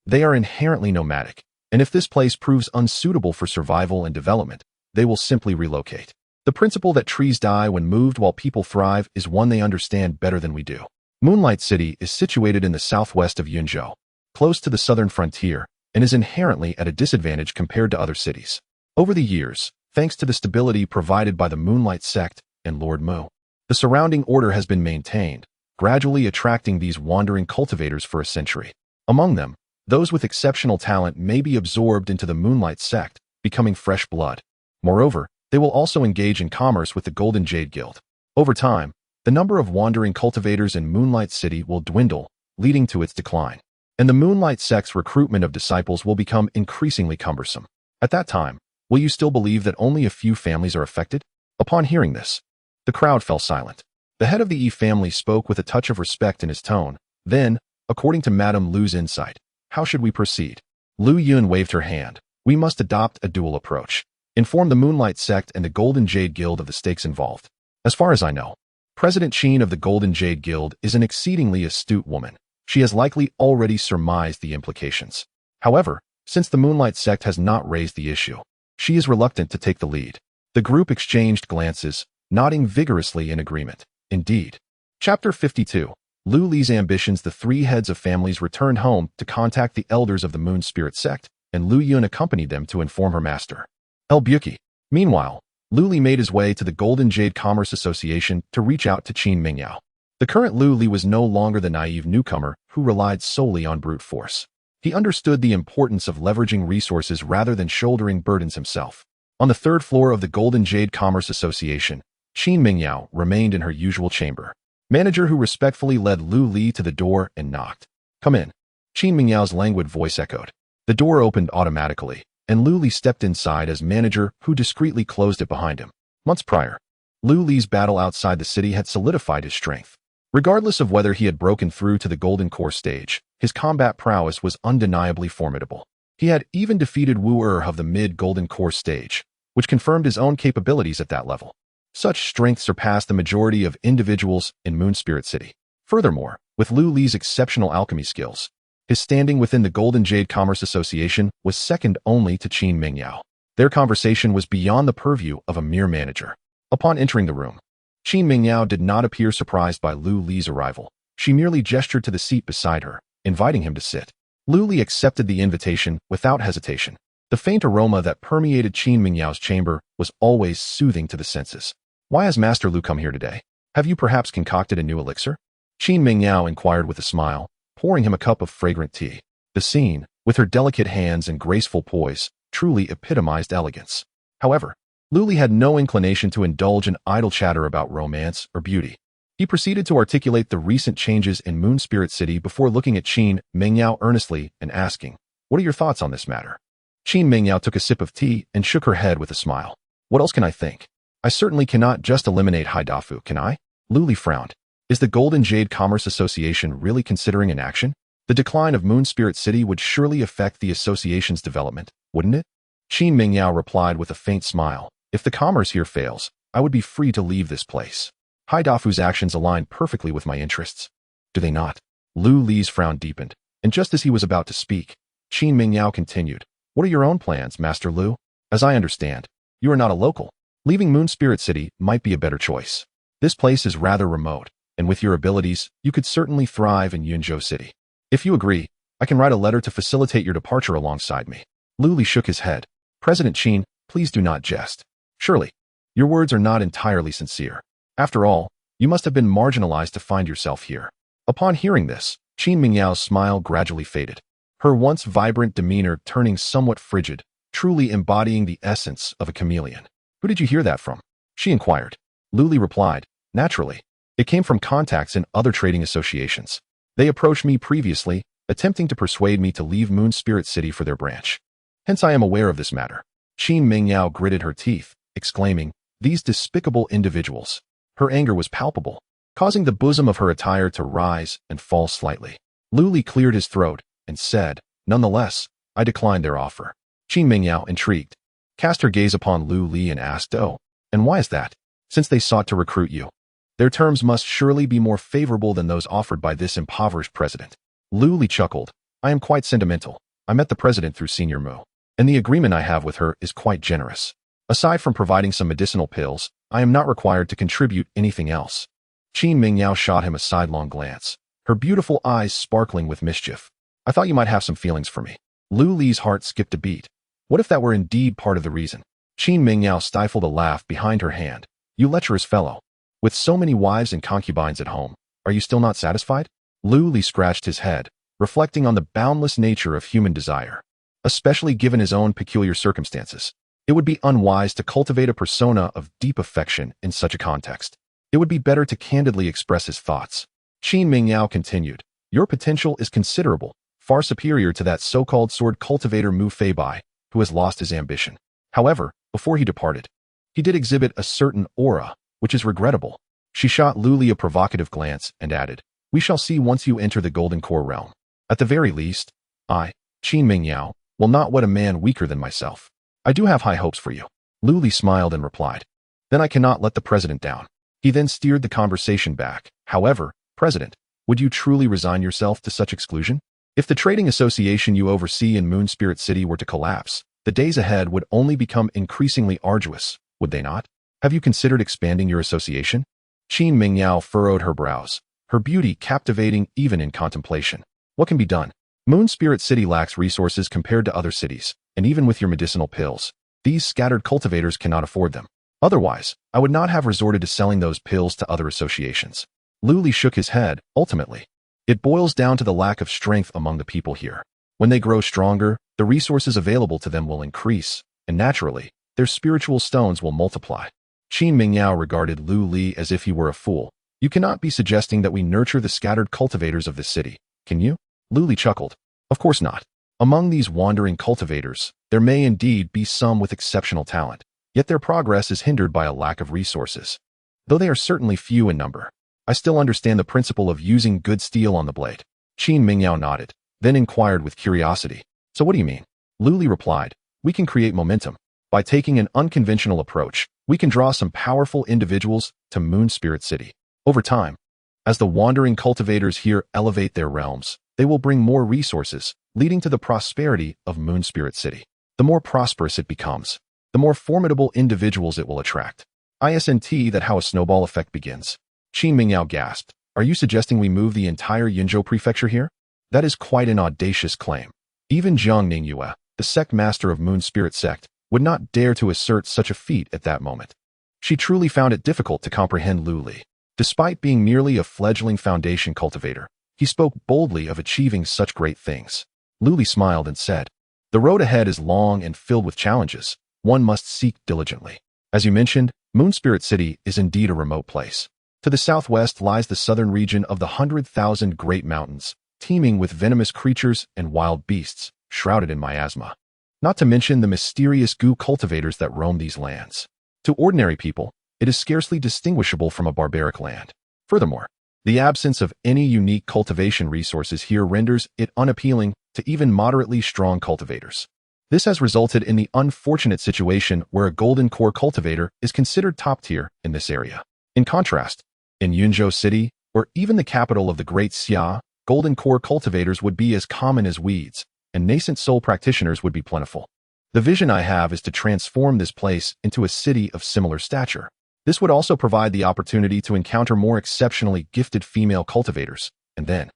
They are inherently nomadic, and if this place proves unsuitable for survival and development, they will simply relocate. The principle that trees die when moved while people thrive is one they understand better than we do. Moonlight City is situated in the southwest of Yunzhou, close to the southern frontier, and is inherently at a disadvantage compared to other cities. Over the years, thanks to the stability provided by the Moonlight Sect and Lord Mu, the surrounding order has been maintained, gradually attracting these wandering cultivators for a century. Among them, those with exceptional talent may be absorbed into the Moonlight Sect, becoming fresh blood. Moreover, they will also engage in commerce with the Golden Jade Guild. Over time, the number of wandering cultivators in Moonlight City will dwindle, leading to its decline. And the Moonlight Sect's recruitment of disciples will become increasingly cumbersome. At that time, will you still believe that only a few families are affected? Upon hearing this, the crowd fell silent. The head of the Yi family spoke with a touch of respect in his tone. Then, according to Madame Lu's insight, how should we proceed? Lu Yun waved her hand. We must adopt a dual approach. Inform the Moonlight Sect and the Golden Jade Guild of the stakes involved. As far as I know, President Qin of the Golden Jade Guild is an exceedingly astute woman. She has likely already surmised the implications. However, since the Moonlight Sect has not raised the issue, she is reluctant to take the lead. The group exchanged glances, nodding vigorously in agreement. Indeed. Chapter 52. Lu Li's ambitions. The three heads of families returned home to contact the elders of the Moon Spirit Sect, and Lu Yun accompanied them to inform her master, El Buki. Meanwhile, Lu Li made his way to the Golden Jade Commerce Association to reach out to Qin Mingyao. The current Lu Li was no longer the naive newcomer who relied solely on brute force. He understood the importance of leveraging resources rather than shouldering burdens himself. On the third floor of the Golden Jade Commerce Association, Qin Mingyao remained in her usual chamber. Manager who respectfully led Lu Li to the door and knocked. Come in. Qin Mingyao's languid voice echoed. The door opened automatically, and Lu Li stepped inside as manager who discreetly closed it behind him. Months prior, Lu Li's battle outside the city had solidified his strength. Regardless of whether he had broken through to the Golden Core stage, his combat prowess was undeniably formidable. He had even defeated Wu Er of the mid-Golden Core stage, which confirmed his own capabilities at that level. Such strength surpassed the majority of individuals in Moon Spirit City. Furthermore, with Lu Li's exceptional alchemy skills, his standing within the Golden Jade Commerce Association was second only to Qin Mingyao. Their conversation was beyond the purview of a mere manager. Upon entering the room, Qin Mingyao did not appear surprised by Lu Li's arrival. She merely gestured to the seat beside her, inviting him to sit. Lu Li accepted the invitation without hesitation. The faint aroma that permeated Qin Mingyao's chamber was always soothing to the senses. Why has Master Lu come here today? Have you perhaps concocted a new elixir? Qin Mingyao inquired with a smile, pouring him a cup of fragrant tea. The scene, with her delicate hands and graceful poise, truly epitomized elegance. However, Lu Li had no inclination to indulge in idle chatter about romance or beauty. He proceeded to articulate the recent changes in Moon Spirit City before looking at Qin Mingyao earnestly and asking, What are your thoughts on this matter? Qin Mingyao took a sip of tea and shook her head with a smile. What else can I think? I certainly cannot just eliminate Haidafu, can I? Lu Li frowned. Is the Golden Jade Commerce Association really considering an action? The decline of Moon Spirit City would surely affect the association's development, wouldn't it? Qin Mingyao replied with a faint smile. If the commerce here fails, I would be free to leave this place. Haidafu's actions align perfectly with my interests. Do they not? Lu Li's frown deepened, and just as he was about to speak, Qin Mingyao continued. What are your own plans, Master Lu? As I understand, you are not a local. Leaving Moon Spirit City might be a better choice. This place is rather remote, and with your abilities, you could certainly thrive in Yunzhou City. If you agree, I can write a letter to facilitate your departure alongside me. Lu Li shook his head. President Qin, please do not jest. Surely, your words are not entirely sincere. After all, you must have been marginalized to find yourself here. Upon hearing this, Qin Mingyao's smile gradually faded, her once vibrant demeanor turning somewhat frigid, truly embodying the essence of a chameleon. Who did you hear that from? She inquired. Lu Li replied, naturally. It came from contacts in other trading associations. They approached me previously, attempting to persuade me to leave Moon Spirit City for their branch. Hence I am aware of this matter. Qin Mingyao gritted her teeth, exclaiming, these despicable individuals. Her anger was palpable, causing the bosom of her attire to rise and fall slightly. Lu Li cleared his throat and said, nonetheless, I declined their offer. Qin Mingyao, intrigued, cast her gaze upon Lu Li and asked, oh, and why is that? Since they sought to recruit you, their terms must surely be more favorable than those offered by this impoverished president. Lu Li chuckled. I am quite sentimental. I met the president through Senior Mu, and the agreement I have with her is quite generous. Aside from providing some medicinal pills, I am not required to contribute anything else. Qin Mingyao shot him a sidelong glance, her beautiful eyes sparkling with mischief. I thought you might have some feelings for me. Lu Li's heart skipped a beat. What if that were indeed part of the reason? Qin Mingyao stifled a laugh behind her hand. You lecherous fellow. With so many wives and concubines at home, are you still not satisfied? Lu Li scratched his head, reflecting on the boundless nature of human desire. Especially given his own peculiar circumstances, it would be unwise to cultivate a persona of deep affection in such a context. It would be better to candidly express his thoughts. Qin Mingyao continued, your potential is considerable, far superior to that so-called sword cultivator Mu Feibai, who has lost his ambition. However, before he departed, he did exhibit a certain aura, which is regrettable. She shot Lu Li a provocative glance and added, we shall see once you enter the Golden Core realm. At the very least, I, Qin Mingyao, will not wed a man weaker than myself. I do have high hopes for you. Lu Li smiled and replied, then I cannot let the president down. He then steered the conversation back. However, President, would you truly resign yourself to such exclusion? If the trading association you oversee in Moon Spirit City were to collapse, the days ahead would only become increasingly arduous, would they not? Have you considered expanding your association? Qin Mingyao furrowed her brows, her beauty captivating even in contemplation. What can be done? Moon Spirit City lacks resources compared to other cities, and even with your medicinal pills, these scattered cultivators cannot afford them. Otherwise, I would not have resorted to selling those pills to other associations. Lu Li shook his head. Ultimately, it boils down to the lack of strength among the people here. When they grow stronger, the resources available to them will increase, and naturally, their spiritual stones will multiply. Qin Mingyao regarded Lu Li as if he were a fool. You cannot be suggesting that we nurture the scattered cultivators of this city, can you? Lu Li chuckled. Of course not. Among these wandering cultivators, there may indeed be some with exceptional talent, yet their progress is hindered by a lack of resources. Though they are certainly few in number, I still understand the principle of using good steel on the blade. Qin Mingyao nodded, then inquired with curiosity. So what do you mean? Lu Li replied, we can create momentum. By taking an unconventional approach, we can draw some powerful individuals to Moon Spirit City. Over time, as the wandering cultivators here elevate their realms, they will bring more resources, leading to the prosperity of Moon Spirit City. The more prosperous it becomes, the more formidable individuals it will attract. Isn't that how a snowball effect begins? Qin Mingyao gasped. Are you suggesting we move the entire Yunzhou prefecture here? That is quite an audacious claim. Even Jiang Ningyue, the sect master of Moon Spirit Sect, would not dare to assert such a feat at that moment. She truly found it difficult to comprehend Lu Li. Despite being merely a fledgling foundation cultivator, he spoke boldly of achieving such great things. Lu Li smiled and said, the road ahead is long and filled with challenges. One must seek diligently. As you mentioned, Moon Spirit City is indeed a remote place. To the southwest lies the southern region of the 100,000 Great Mountains, teeming with venomous creatures and wild beasts, shrouded in miasma. Not to mention the mysterious goo cultivators that roam these lands. To ordinary people, it is scarcely distinguishable from a barbaric land. Furthermore, the absence of any unique cultivation resources here renders it unappealing to even moderately strong cultivators. This has resulted in the unfortunate situation where a golden core cultivator is considered top tier in this area. In contrast, in Yunzhou City, or even the capital of the Great Xia, golden core cultivators would be as common as weeds, and nascent soul practitioners would be plentiful. The vision I have is to transform this place into a city of similar stature. This would also provide the opportunity to encounter more exceptionally gifted female cultivators, and then…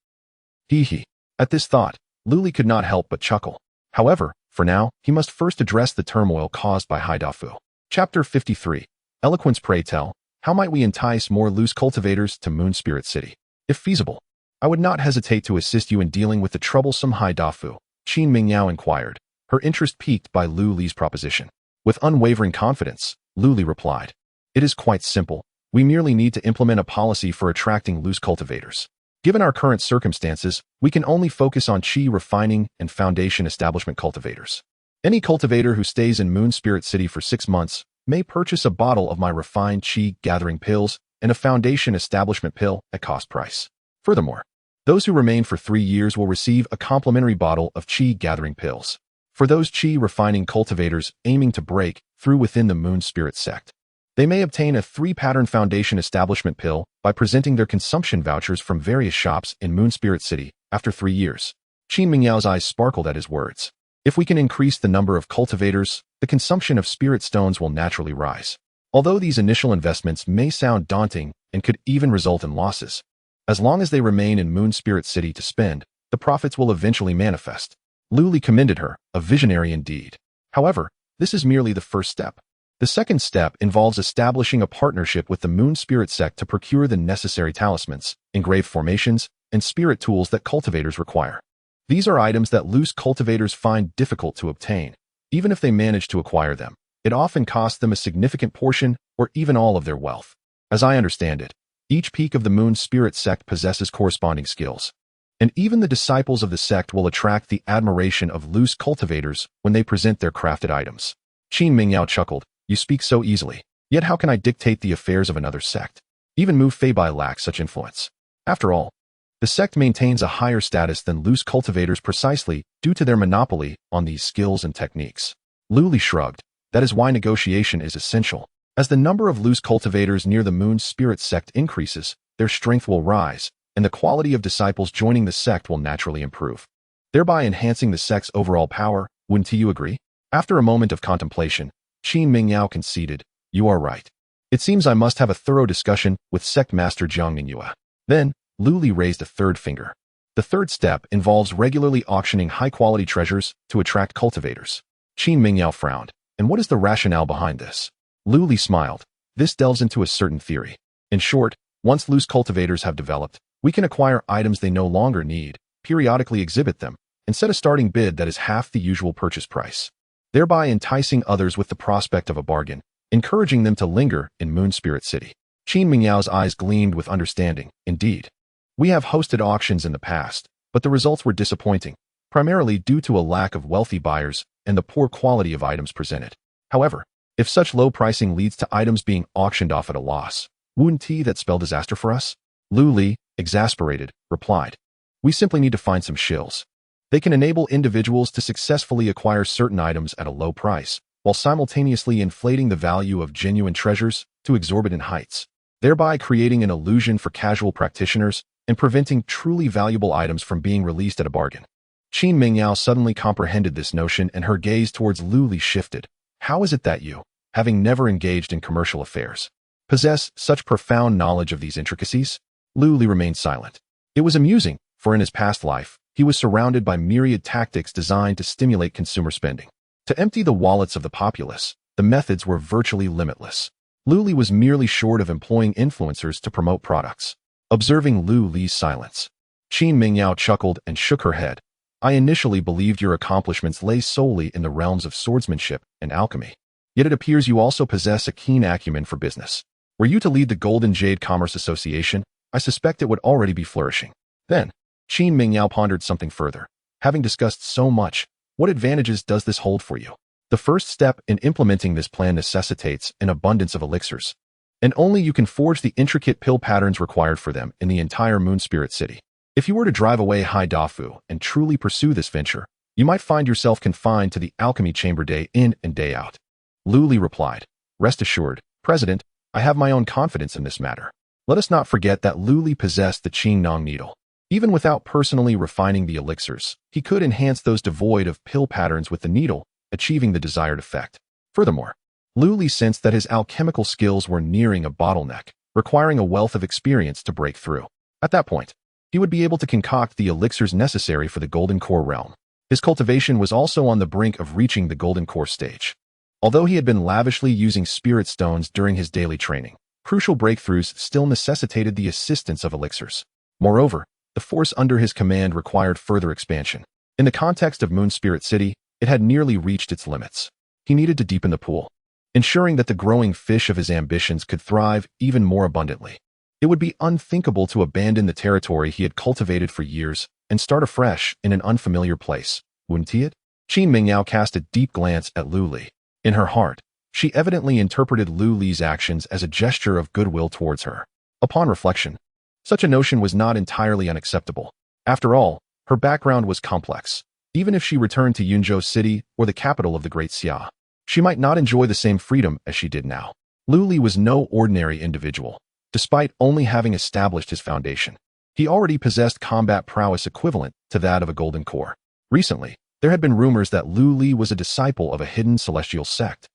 Hee. At this thought, Luli could not help but chuckle. However, for now, he must first address the turmoil caused by Haidafu. Chapter 53. Eloquence. Pray tell, how might we entice more loose cultivators to Moon Spirit City? If feasible, I would not hesitate to assist you in dealing with the troublesome Haidafu, Qin Mingyao inquired, her interest piqued by Lu Li's proposition. With unwavering confidence, Lu Li replied, "It is quite simple. We merely need to implement a policy for attracting loose cultivators. Given our current circumstances, we can only focus on qi refining and foundation establishment cultivators. Any cultivator who stays in Moon Spirit City for 6 months may purchase a bottle of my refined qi gathering pills and a foundation establishment pill at cost price. Furthermore, those who remain for 3 years will receive a complimentary bottle of qi gathering pills. For those qi refining cultivators aiming to break through within the Moon Spirit sect, they may obtain a 3-pattern foundation establishment pill by presenting their consumption vouchers from various shops in Moon Spirit City after 3 years." Qin Mingyao's eyes sparkled at his words. If we can increase the number of cultivators, the consumption of spirit stones will naturally rise. Although these initial investments may sound daunting and could even result in losses, as long as they remain in Moon Spirit City to spend, the profits will eventually manifest. Lu Li commended her, a visionary indeed. However, this is merely the first step. The second step involves establishing a partnership with the Moon Spirit sect to procure the necessary talismans, engraved formations, and spirit tools that cultivators require. These are items that loose cultivators find difficult to obtain. Even if they manage to acquire them, it often costs them a significant portion or even all of their wealth. As I understand it, each peak of the Moon Spirit sect possesses corresponding skills, and even the disciples of the sect will attract the admiration of loose cultivators when they present their crafted items. Qin Mingyao chuckled. "You speak so easily. Yet how can I dictate the affairs of another sect? Even Mu Feibai lacks such influence. After all, the sect maintains a higher status than loose cultivators precisely due to their monopoly on these skills and techniques." Lu Li shrugged. "That is why negotiation is essential. As the number of loose cultivators near the Moon Spirit sect increases, their strength will rise, and the quality of disciples joining the sect will naturally improve, thereby enhancing the sect's overall power. Wouldn't you agree?" After a moment of contemplation, Qin Mingyao conceded, "You are right. It seems I must have a thorough discussion with Sect Master Jiang Mingyue." Then, Lu Li raised a third finger. The third step involves regularly auctioning high-quality treasures to attract cultivators. Qin Mingyao frowned. "And what is the rationale behind this?" Lu Li smiled. "This delves into a certain theory. In short, once loose cultivators have developed, we can acquire items they no longer need, periodically exhibit them, and set a starting bid that is half the usual purchase price, thereby enticing others with the prospect of a bargain, encouraging them to linger in Moon Spirit City." Qin Mingyao's eyes gleamed with understanding. "Indeed, we have hosted auctions in the past, but the results were disappointing, primarily due to a lack of wealthy buyers and the poor quality of items presented. However, if such low pricing leads to items being auctioned off at a loss, wouldn't that spell disaster for us?" Lu Li, exasperated, replied, "We simply need to find some shills. They can enable individuals to successfully acquire certain items at a low price, while simultaneously inflating the value of genuine treasures to exorbitant heights, thereby creating an illusion for casual practitioners and preventing truly valuable items from being released at a bargain." Qin Mingyao suddenly comprehended this notion and her gaze towards Lu Li shifted. "How is it that you, having never engaged in commercial affairs, possess such profound knowledge of these intricacies?" Lu Li remained silent. It was amusing, for in his past life, he was surrounded by myriad tactics designed to stimulate consumer spending. To empty the wallets of the populace, the methods were virtually limitless. Lu Li was merely short of employing influencers to promote products. Observing Lu Li's silence, Qin Mingyao chuckled and shook her head. "I initially believed your accomplishments lay solely in the realms of swordsmanship and alchemy. Yet it appears you also possess a keen acumen for business. Were you to lead the Golden Jade Commerce Association, I suspect it would already be flourishing." Then, Qin Mingyao pondered something further. Having discussed so much, What advantages does this hold for you? The first step in implementing this plan necessitates an abundance of elixirs, and only you can forge the intricate pill patterns required for them in the entire Moon Spirit City. If you were to drive away Hai Dafu and truly pursue this venture, you might find yourself confined to the alchemy chamber day in and day out. Lu Li replied, "Rest assured, President, I have my own confidence in this matter." Let us not forget that Lu Li possessed the Qing Nong needle. Even without personally refining the elixirs, he could enhance those devoid of pill patterns with the needle, achieving the desired effect. Furthermore, Lu Li sensed that his alchemical skills were nearing a bottleneck, requiring a wealth of experience to break through. At that point, he would be able to concoct the elixirs necessary for the Golden Core realm. His cultivation was also on the brink of reaching the Golden Core stage. Although he had been lavishly using spirit stones during his daily training, crucial breakthroughs still necessitated the assistance of elixirs. Moreover, the force under his command required further expansion. In the context of Moon Spirit City, it had nearly reached its limits. He needed to deepen the pool, ensuring that the growing fish of his ambitions could thrive even more abundantly. It would be unthinkable to abandon the territory he had cultivated for years and start afresh in an unfamiliar place, wouldn't he? Qin Mingyao cast a deep glance at Lu Li. In her heart, she evidently interpreted Lu Li's actions as a gesture of goodwill towards her. Upon reflection, such a notion was not entirely unacceptable. After all, her background was complex. Even if she returned to Yunzhou City or the capital of the Great Xia, she might not enjoy the same freedom as she did now. Lu Li was no ordinary individual. Despite only having established his foundation, he already possessed combat prowess equivalent to that of a Golden Core. Recently, there had been rumors that Lu Li was a disciple of a hidden celestial sect.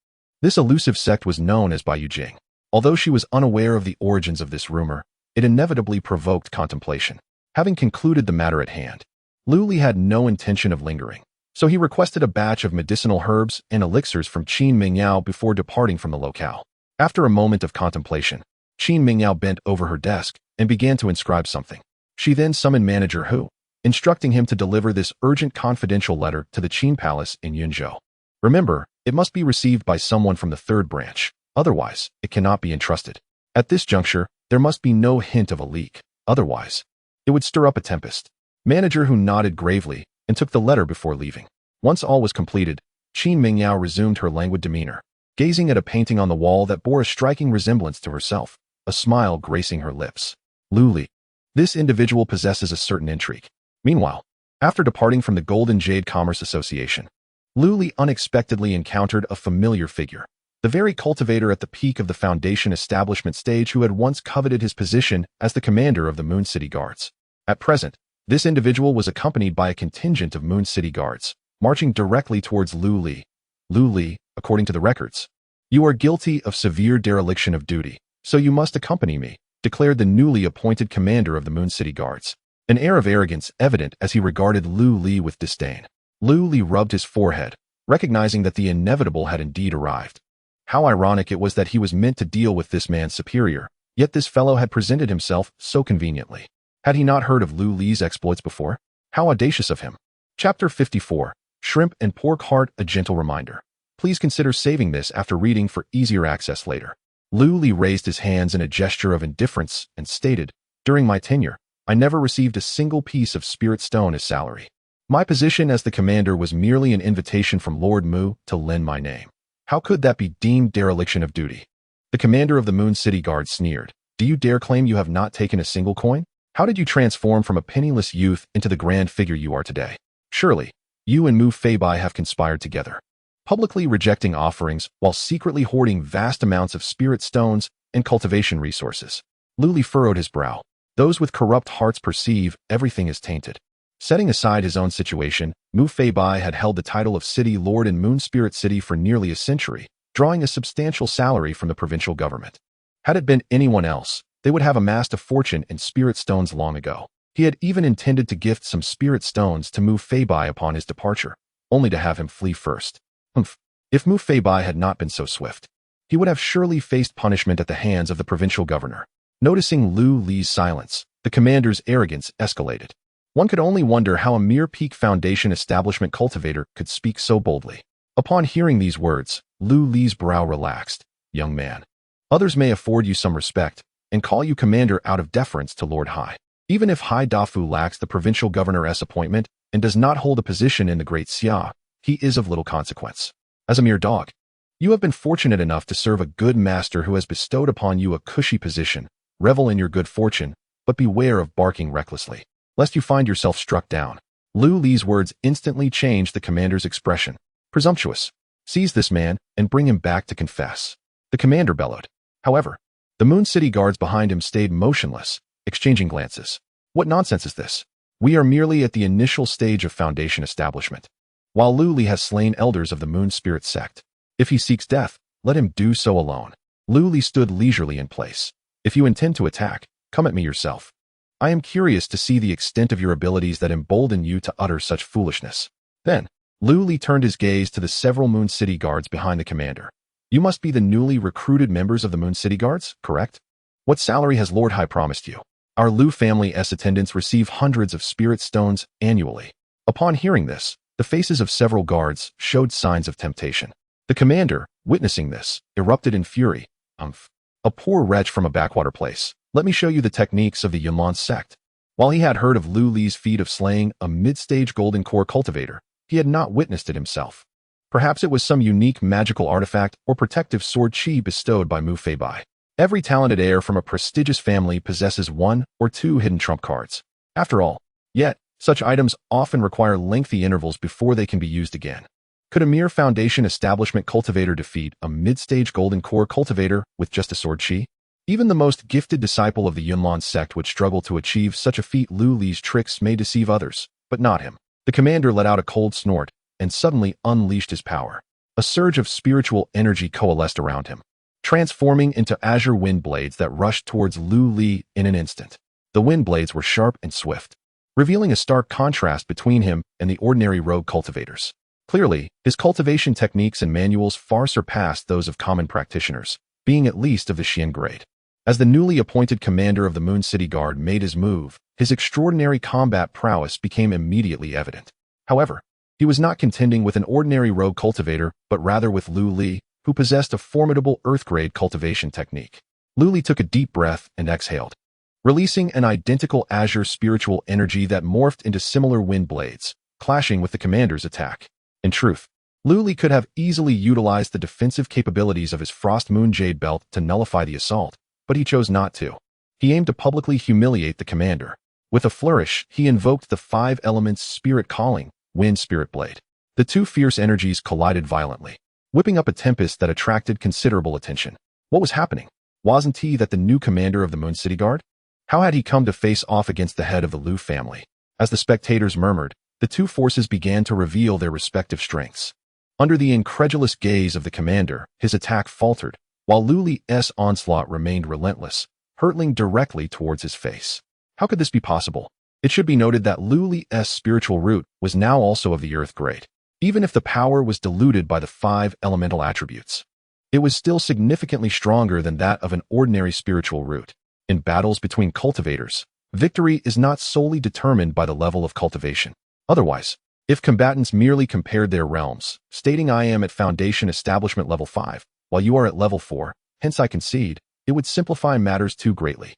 This elusive sect was known as Bai Yujing. Although she was unaware of the origins of this rumor, it inevitably provoked contemplation. Having concluded the matter at hand, Lu Li had no intention of lingering, so he requested a batch of medicinal herbs and elixirs from Qin Mingyao before departing from the locale. After a moment of contemplation, Qin Mingyao bent over her desk and began to inscribe something. She then summoned Manager Hu, instructing him to deliver this urgent confidential letter to the Qin Palace in Yunzhou. Remember, it must be received by someone from the third branch, otherwise it cannot be entrusted. At this juncture, there must be no hint of a leak, otherwise it would stir up a tempest. Manager Hu nodded gravely and took the letter before leaving. Once all was completed, Qin Mingyao resumed her languid demeanor, gazing at a painting on the wall that bore a striking resemblance to herself, a smile gracing her lips. Lu Li. This individual possesses a certain intrigue. Meanwhile, after departing from the Golden Jade Commerce Association, Lu Li unexpectedly encountered a familiar figure, the very cultivator at the peak of the Foundation establishment stage who had once coveted his position as the commander of the Moon City Guards. At present, this individual was accompanied by a contingent of Moon City Guards, marching directly towards Lu Li. Lu Li, according to the records, "You are guilty of severe dereliction of duty, so you must accompany me," declared the newly appointed commander of the Moon City Guards, an air of arrogance evident as he regarded Lu Li with disdain. Lu Li rubbed his forehead, recognizing that the inevitable had indeed arrived. How ironic it was that he was meant to deal with this man's superior, yet this fellow had presented himself so conveniently. Had he not heard of Lu Li's exploits before? How audacious of him. Chapter 54, Shrimp and Pork Heart, a gentle reminder. Please consider saving this after reading for easier access later. Lu Li raised his hands in a gesture of indifference and stated, "During my tenure, I never received a single piece of spirit stone as salary. My position as the commander was merely an invitation from Lord Mu to lend my name. How could that be deemed dereliction of duty?" The commander of the Moon City Guard sneered. "Do you dare claim you have not taken a single coin? How did you transform from a penniless youth into the grand figure you are today? Surely, you and Mu Feibai have conspired together, publicly rejecting offerings while secretly hoarding vast amounts of spirit stones and cultivation resources." Lu Li furrowed his brow. Those with corrupt hearts perceive everything is tainted. Setting aside his own situation, Mu Feibai had held the title of City Lord in Moon Spirit City for nearly a century, drawing a substantial salary from the provincial government. Had it been anyone else, they would have amassed a fortune in spirit stones long ago. He had even intended to gift some spirit stones to Mu Feibai upon his departure, only to have him flee first. If Mu Feibai had not been so swift, he would have surely faced punishment at the hands of the provincial governor. Noticing Lu Li's silence, the commander's arrogance escalated. One could only wonder how a mere Peak Foundation establishment cultivator could speak so boldly. Upon hearing these words, Lu Li's brow relaxed. "Young man, others may afford you some respect and call you commander out of deference to Lord Hai. Even if Hai Dafu lacks the provincial governor's appointment and does not hold a position in the Great Xia, he is of little consequence. As a mere dog, you have been fortunate enough to serve a good master who has bestowed upon you a cushy position. Revel in your good fortune, but beware of barking recklessly, lest you find yourself struck down. Lu Li's words instantly changed the commander's expression. Presumptuous. Seize this man and bring him back to confess. The commander bellowed. However, the Moon City guards behind him stayed motionless, exchanging glances. What nonsense is this? We are merely at the initial stage of Foundation establishment. While Lu Li has slain elders of the Moon Spirit sect, if he seeks death, let him do so alone. Lu Li stood leisurely in place. If you intend to attack, come at me yourself. I am curious to see the extent of your abilities that embolden you to utter such foolishness. Then, Lu Li turned his gaze to the several Moon City guards behind the commander. You must be the newly recruited members of the Moon City guards, correct? What salary has Lord Hai promised you? Our Lu family's attendants receive hundreds of spirit stones annually. Upon hearing this, the faces of several guards showed signs of temptation. The commander, witnessing this, erupted in fury. A poor wretch from a backwater place. Let me show you the techniques of the Yunlan sect. While he had heard of Lu Li's feat of slaying a mid-stage golden core cultivator, he had not witnessed it himself. Perhaps it was some unique magical artifact or protective sword chi bestowed by Mu Feibai. Every talented heir from a prestigious family possesses one or two hidden trump cards. After all, yet, such items often require lengthy intervals before they can be used again. Could a mere Foundation establishment cultivator defeat a mid-stage golden core cultivator with just a sword chi? Even the most gifted disciple of the Yunlan sect would struggle to achieve such a feat. Lu Li's tricks may deceive others, but not him. The commander let out a cold snort and suddenly unleashed his power. A surge of spiritual energy coalesced around him, transforming into azure wind blades that rushed towards Lu Li in an instant. The wind blades were sharp and swift, revealing a stark contrast between him and the ordinary rogue cultivators. Clearly, his cultivation techniques and manuals far surpassed those of common practitioners, being at least of the Xian grade. As the newly appointed commander of the Moon City Guard made his move, his extraordinary combat prowess became immediately evident. However, he was not contending with an ordinary rogue cultivator, but rather with Lu Li, who possessed a formidable earth-grade cultivation technique. Lu Li took a deep breath and exhaled, releasing an identical azure spiritual energy that morphed into similar wind blades, clashing with the commander's attack. In truth, Lu Li could have easily utilized the defensive capabilities of his Frost Moon Jade Belt to nullify the assault, but he chose not to. He aimed to publicly humiliate the commander. With a flourish, he invoked the 5 elements Spirit Calling, Wind Spirit Blade. The two fierce energies collided violently, whipping up a tempest that attracted considerable attention. What was happening? Wasn't he that the new commander of the Moon City Guard? How had he come to face off against the head of the Lu family? As the spectators murmured, the two forces began to reveal their respective strengths. Under the incredulous gaze of the commander, his attack faltered, while Lu Li's onslaught remained relentless, hurtling directly towards his face. How could this be possible? It should be noted that Lu Li's spiritual root was now also of the earth grade. Even if the power was diluted by the 5 elemental attributes, it was still significantly stronger than that of an ordinary spiritual root. In battles between cultivators, victory is not solely determined by the level of cultivation. Otherwise, if combatants merely compared their realms, stating I am at Foundation Establishment level 5, while you are at level 4, hence I concede, it would simplify matters too greatly.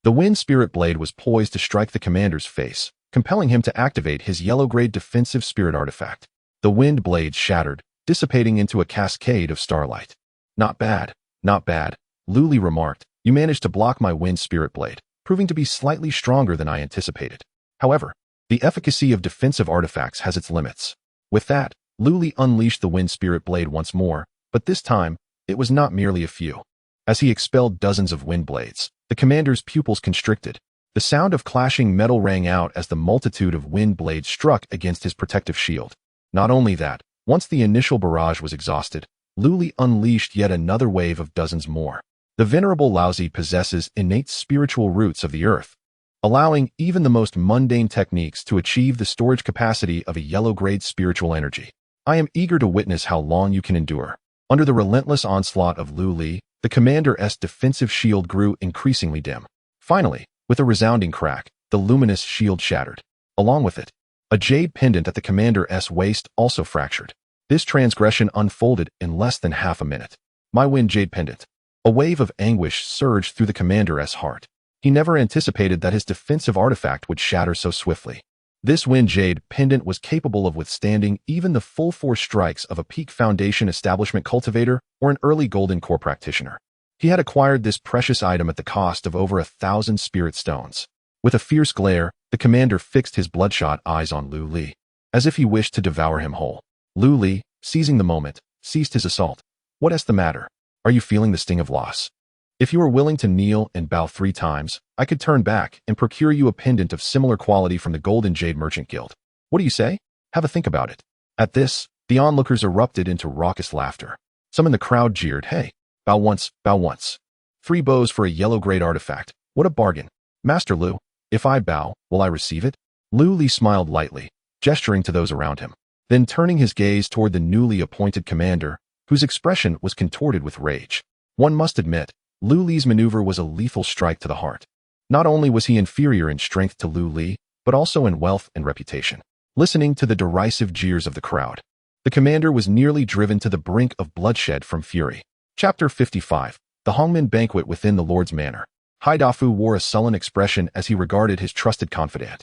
The Wind Spirit Blade was poised to strike the commander's face, compelling him to activate his yellow-grade defensive spirit artifact. The wind blades shattered, dissipating into a cascade of starlight. Not bad, not bad, Lu Li remarked. You managed to block my Wind Spirit Blade, proving to be slightly stronger than I anticipated. However, the efficacy of defensive artifacts has its limits. With that, Lu Li unleashed the Wind Spirit Blade once more, but this time, it was not merely a few. As he expelled dozens of wind blades, the commander's pupils constricted. The sound of clashing metal rang out as the multitude of wind blades struck against his protective shield. Not only that, once the initial barrage was exhausted, Lu Li unleashed yet another wave of dozens more. The venerable Laozi possesses innate spiritual roots of the earth, allowing even the most mundane techniques to achieve the storage capacity of a yellow-grade spiritual energy. I am eager to witness how long you can endure. Under the relentless onslaught of Lu Li, the commander's defensive shield grew increasingly dim. Finally, with a resounding crack, the luminous shield shattered. Along with it, a jade pendant at the commander's waist also fractured. This transgression unfolded in less than half a minute. My Wind Jade Pendant. A wave of anguish surged through the commander's heart. He never anticipated that his defensive artifact would shatter so swiftly. This wind jade pendant was capable of withstanding even the full-force strikes of a peak foundation establishment cultivator or an early golden core practitioner. He had acquired this precious item at the cost of over 1,000 spirit stones. With a fierce glare, the commander fixed his bloodshot eyes on Lu Li, as if he wished to devour him whole. Lu Li, seizing the moment, ceased his assault. What is the matter? Are you feeling the sting of loss? If you are willing to kneel and bow 3 times, I could turn back and procure you a pendant of similar quality from the Golden Jade Merchant Guild. What do you say? Have a think about it. At this, the onlookers erupted into raucous laughter. Some in the crowd jeered, hey, bow once, bow once. 3 bows for a yellow-grade artifact. What a bargain. Master Lu, if I bow, will I receive it? Lu Li smiled lightly, gesturing to those around him. Then turning his gaze toward the newly appointed commander, whose expression was contorted with rage. One must admit, Lu Li's maneuver was a lethal strike to the heart. Not only was he inferior in strength to Lu Li, but also in wealth and reputation. Listening to the derisive jeers of the crowd, the commander was nearly driven to the brink of bloodshed from fury. Chapter 55. The Hongmen Banquet within the Lord's Manor. Haidafu wore a sullen expression as he regarded his trusted confidant.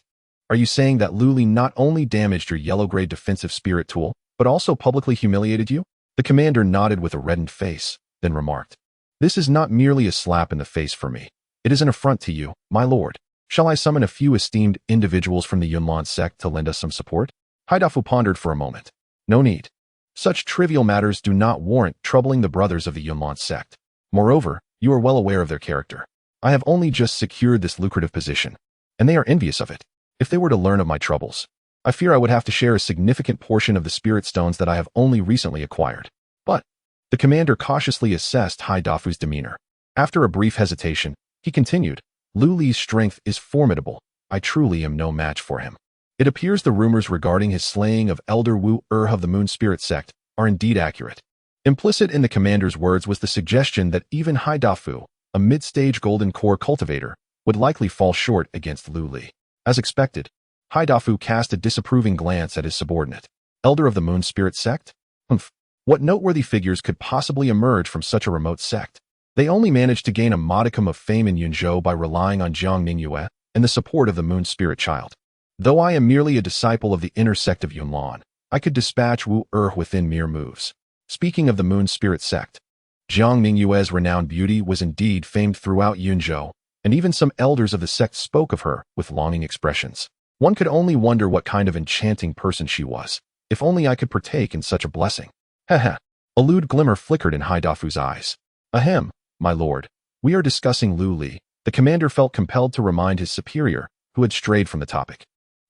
Are you saying that Lu Li not only damaged your yellow-grade defensive spirit tool, but also publicly humiliated you? The commander nodded with a reddened face, then remarked, this is not merely a slap in the face for me. It is an affront to you, my lord. Shall I summon a few esteemed individuals from the Yunlan sect to lend us some support? Haidafu pondered for a moment. No need. Such trivial matters do not warrant troubling the brothers of the Yunlan sect. Moreover, you are well aware of their character. I have only just secured this lucrative position, and they are envious of it. If they were to learn of my troubles, I fear I would have to share a significant portion of the spirit stones that I have only recently acquired. But the commander cautiously assessed Haidafu's demeanor. After a brief hesitation, he continued, Lu Li's strength is formidable. I truly am no match for him. It appears the rumors regarding his slaying of Elder Wu of the Moon Spirit sect are indeed accurate. Implicit in the commander's words was the suggestion that even Haidafu, a mid-stage golden core cultivator, would likely fall short against Lu Li. As expected, Haidafu cast a disapproving glance at his subordinate. Elder of the Moon Spirit sect? Humph. What noteworthy figures could possibly emerge from such a remote sect? They only managed to gain a modicum of fame in Yunzhou by relying on Jiang Mingyue and the support of the Moon Spirit Child. Though I am merely a disciple of the inner sect of Yunlan, I could dispatch Wu within mere moves. Speaking of the Moon Spirit sect, Jiang Mingyue's renowned beauty was indeed famed throughout Yunzhou, and even some elders of the sect spoke of her with longing expressions. One could only wonder what kind of enchanting person she was. If only I could partake in such a blessing. Heh. A lewd glimmer flickered in Haidafu's eyes. Ahem, my lord. We are discussing Lu Li. The commander felt compelled to remind his superior, who had strayed from the topic.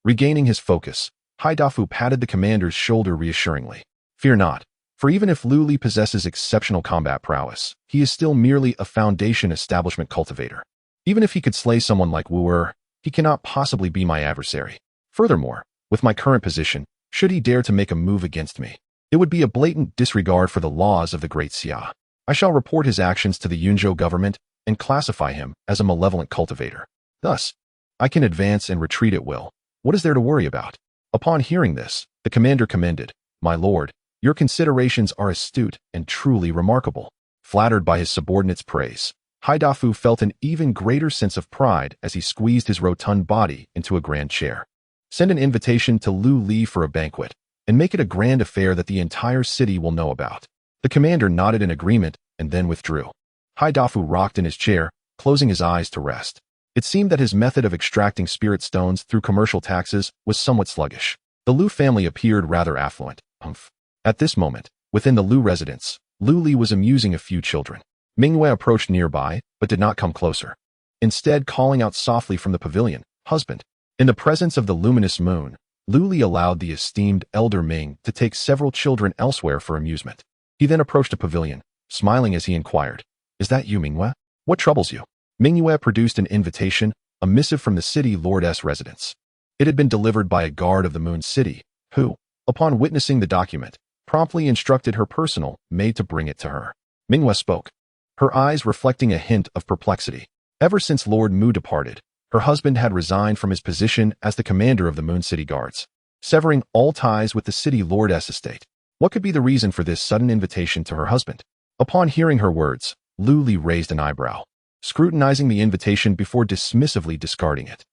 Regaining his focus, Haidafu patted the commander's shoulder reassuringly. Fear not, for even if Lu Li possesses exceptional combat prowess, he is still merely a foundation establishment cultivator. Even if he could slay someone like Wu he cannot possibly be my adversary. Furthermore, with my current position, should he dare to make a move against me, it would be a blatant disregard for the laws of the Great Xia. I shall report his actions to the Yunzhou government and classify him as a malevolent cultivator. Thus, I can advance and retreat at will. What is there to worry about? Upon hearing this, the commander commended, my lord, your considerations are astute and truly remarkable. Flattered by his subordinate's praise, Haidafu felt an even greater sense of pride as he squeezed his rotund body into a grand chair. Send an invitation to Lu Li for a banquet, and make it a grand affair that the entire city will know about. The commander nodded in agreement and then withdrew. Haidafu rocked in his chair, closing his eyes to rest. It seemed that his method of extracting spirit stones through commercial taxes was somewhat sluggish. The Lu family appeared rather affluent. Humph. At this moment, within the Lu residence, Lu Li was amusing a few children. Mingyue approached nearby, but did not come closer. Instead, calling out softly from the pavilion, husband. In the presence of the luminous moon, Lu Li allowed the esteemed elder Ming to take several children elsewhere for amusement. He then approached a pavilion, smiling as he inquired, is that you, Mingyue? What troubles you? Mingyue produced an invitation, a missive from the city lord's residence. It had been delivered by a guard of the Moon City, who, upon witnessing the document, promptly instructed her personal maid to bring it to her. Mingyue spoke, her eyes reflecting a hint of perplexity. Ever since Lord Mu departed, her husband had resigned from his position as the commander of the Moon City Guards, severing all ties with the city lord's estate. What could be the reason for this sudden invitation to her husband? Upon hearing her words, Lu Li raised an eyebrow, scrutinizing the invitation before dismissively discarding it.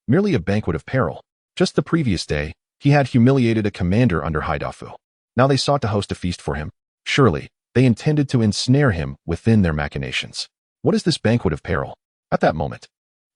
Merely a banquet of peril. Just the previous day, he had humiliated a commander under Haidafu. Now they sought to host a feast for him. Surely, they intended to ensnare him within their machinations. What is this banquet of peril? At that moment,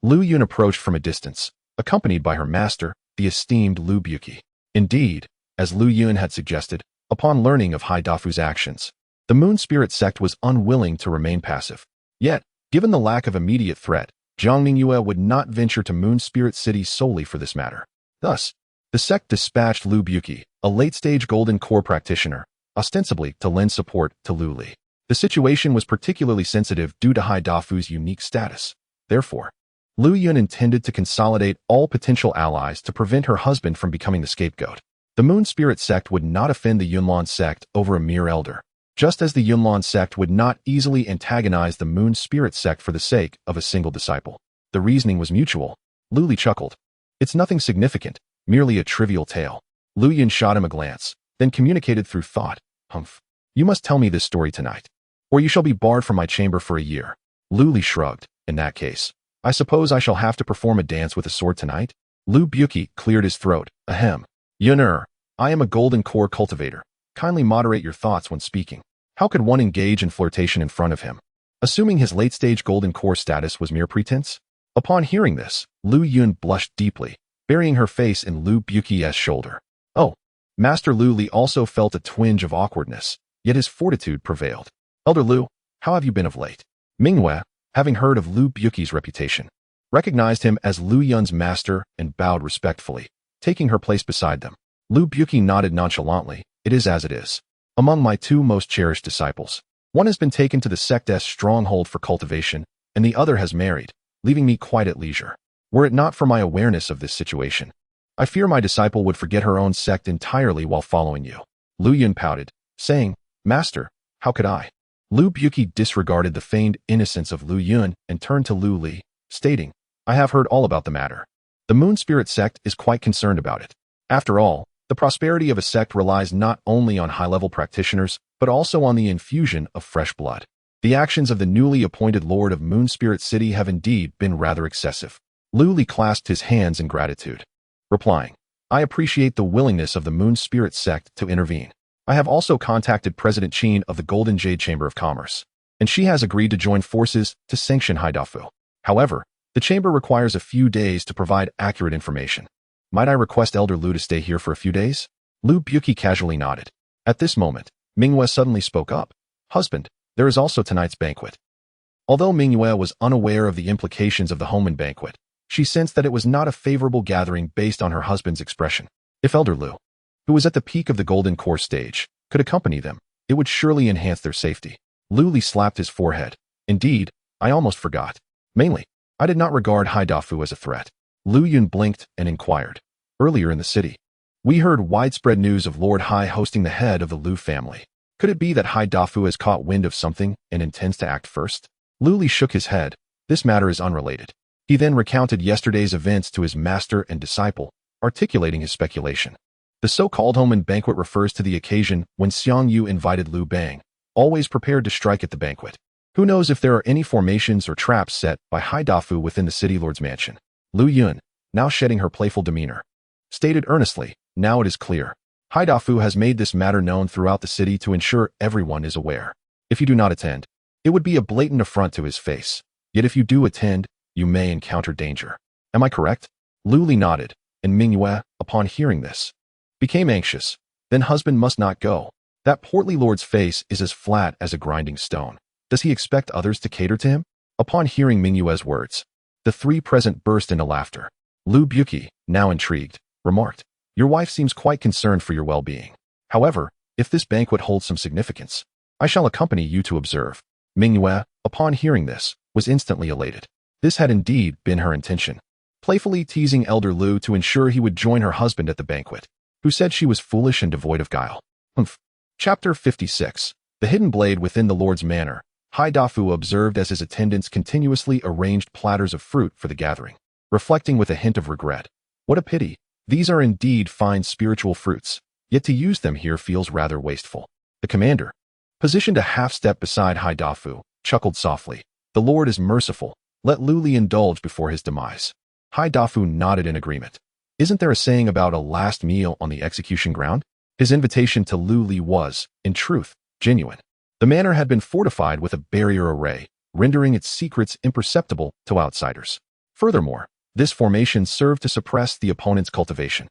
Lu Yun approached from a distance, accompanied by her master, the esteemed Lu Buki. Indeed, as Lu Yun had suggested, upon learning of Haidafu's actions, the Moon Spirit sect was unwilling to remain passive. Yet, given the lack of immediate threat, Jiang Mingyue would not venture to Moon Spirit City solely for this matter. Thus, the sect dispatched Lu Buki, a late-stage Golden Core practitioner, ostensibly to lend support to Lu Li. The situation was particularly sensitive due to Haidafu's unique status. Therefore, Lu Yun intended to consolidate all potential allies to prevent her husband from becoming the scapegoat. The Moon Spirit sect would not offend the Yunlan sect over a mere elder, just as the Yunlan sect would not easily antagonize the Moon Spirit sect for the sake of a single disciple. The reasoning was mutual. Lu Li chuckled. It's nothing significant, merely a trivial tale. Lu Yun shot him a glance, then communicated through thought. Humph. You must tell me this story tonight, or you shall be barred from my chamber for a year. Lu Li shrugged. In that case, I suppose I shall have to perform a dance with a sword tonight? Lu Buki cleared his throat. Ahem. Yun'er, I am a Golden Core cultivator. Kindly moderate your thoughts when speaking. How could one engage in flirtation in front of him? Assuming his late-stage Golden Core status was mere pretense? Upon hearing this, Lu Yun blushed deeply, burying her face in Lu Buki's shoulder. Oh, Master Lu Li also felt a twinge of awkwardness, yet his fortitude prevailed. Elder Lu, how have you been of late? Mingyue, having heard of Lu Buki's reputation, recognized him as Lu Yun's master and bowed respectfully, taking her place beside them. Lu Buki nodded nonchalantly. It is as it is. Among my two most cherished disciples, one has been taken to the sect's stronghold for cultivation, and the other has married, leaving me quite at leisure. Were it not for my awareness of this situation, I fear my disciple would forget her own sect entirely while following you. Lu Yun pouted, saying, Master, how could I? Lu Buki disregarded the feigned innocence of Lu Yun and turned to Lu Li, stating, I have heard all about the matter. The Moon Spirit sect is quite concerned about it. After all, the prosperity of a sect relies not only on high-level practitioners, but also on the infusion of fresh blood. The actions of the newly appointed Lord of Moon Spirit City have indeed been rather excessive. Lu Li clasped his hands in gratitude, replying, I appreciate the willingness of the Moon Spirit sect to intervene. I have also contacted President Qin of the Golden Jade Chamber of Commerce, and she has agreed to join forces to sanction Haidafu. However, the chamber requires a few days to provide accurate information. Might I request Elder Lu to stay here for a few days? Lu Buki casually nodded. At this moment, Mingyue suddenly spoke up. Husband, there is also tonight's banquet. Although Mingyue was unaware of the implications of the Homan banquet, she sensed that it was not a favorable gathering based on her husband's expression. If Elder Lu, who was at the peak of the Golden Core stage, could accompany them, it would surely enhance their safety. Lu Li slapped his forehead. Indeed, I almost forgot. Mainly, I did not regard Haidafu as a threat. Lu Yun blinked and inquired. Earlier in the city, we heard widespread news of Lord Hai hosting the head of the Lu family. Could it be that Haidafu has caught wind of something and intends to act first? Lu Li shook his head. This matter is unrelated. He then recounted yesterday's events to his master and disciple, articulating his speculation. The so-called Homan banquet refers to the occasion when Xiang Yu invited Lu Bang, always prepared to strike at the banquet. Who knows if there are any formations or traps set by Haidafu within the city lord's mansion? Lu Yun, now shedding her playful demeanor, stated earnestly, now it is clear. Haidafu has made this matter known throughout the city to ensure everyone is aware. If you do not attend, it would be a blatant affront to his face. Yet if you do attend, you may encounter danger. Am I correct? Lu Li nodded, and Mingyue, upon hearing this, became anxious. Then husband must not go. That portly lord's face is as flat as a grinding stone. Does he expect others to cater to him? Upon hearing Mingyue's words, the three present burst into laughter. Lu Buki, now intrigued, remarked, Your wife seems quite concerned for your well-being. However, if this banquet holds some significance, I shall accompany you to observe. Mingyue, upon hearing this, was instantly elated. This had indeed been her intention, playfully teasing Elder Lu to ensure he would join her husband at the banquet, who said she was foolish and devoid of guile. Chapter 56. The Hidden Blade Within the Lord's Manor. Haidafu observed as his attendants continuously arranged platters of fruit for the gathering, reflecting with a hint of regret. What a pity. These are indeed fine spiritual fruits, yet to use them here feels rather wasteful. The commander, positioned a half-step beside Haidafu, chuckled softly. The Lord is merciful. Let Lu Li indulge before his demise. Haidafu nodded in agreement. Isn't there a saying about a last meal on the execution ground? His invitation to Lu Li was, in truth, genuine. The manor had been fortified with a barrier array, rendering its secrets imperceptible to outsiders. Furthermore, this formation served to suppress the opponent's cultivation.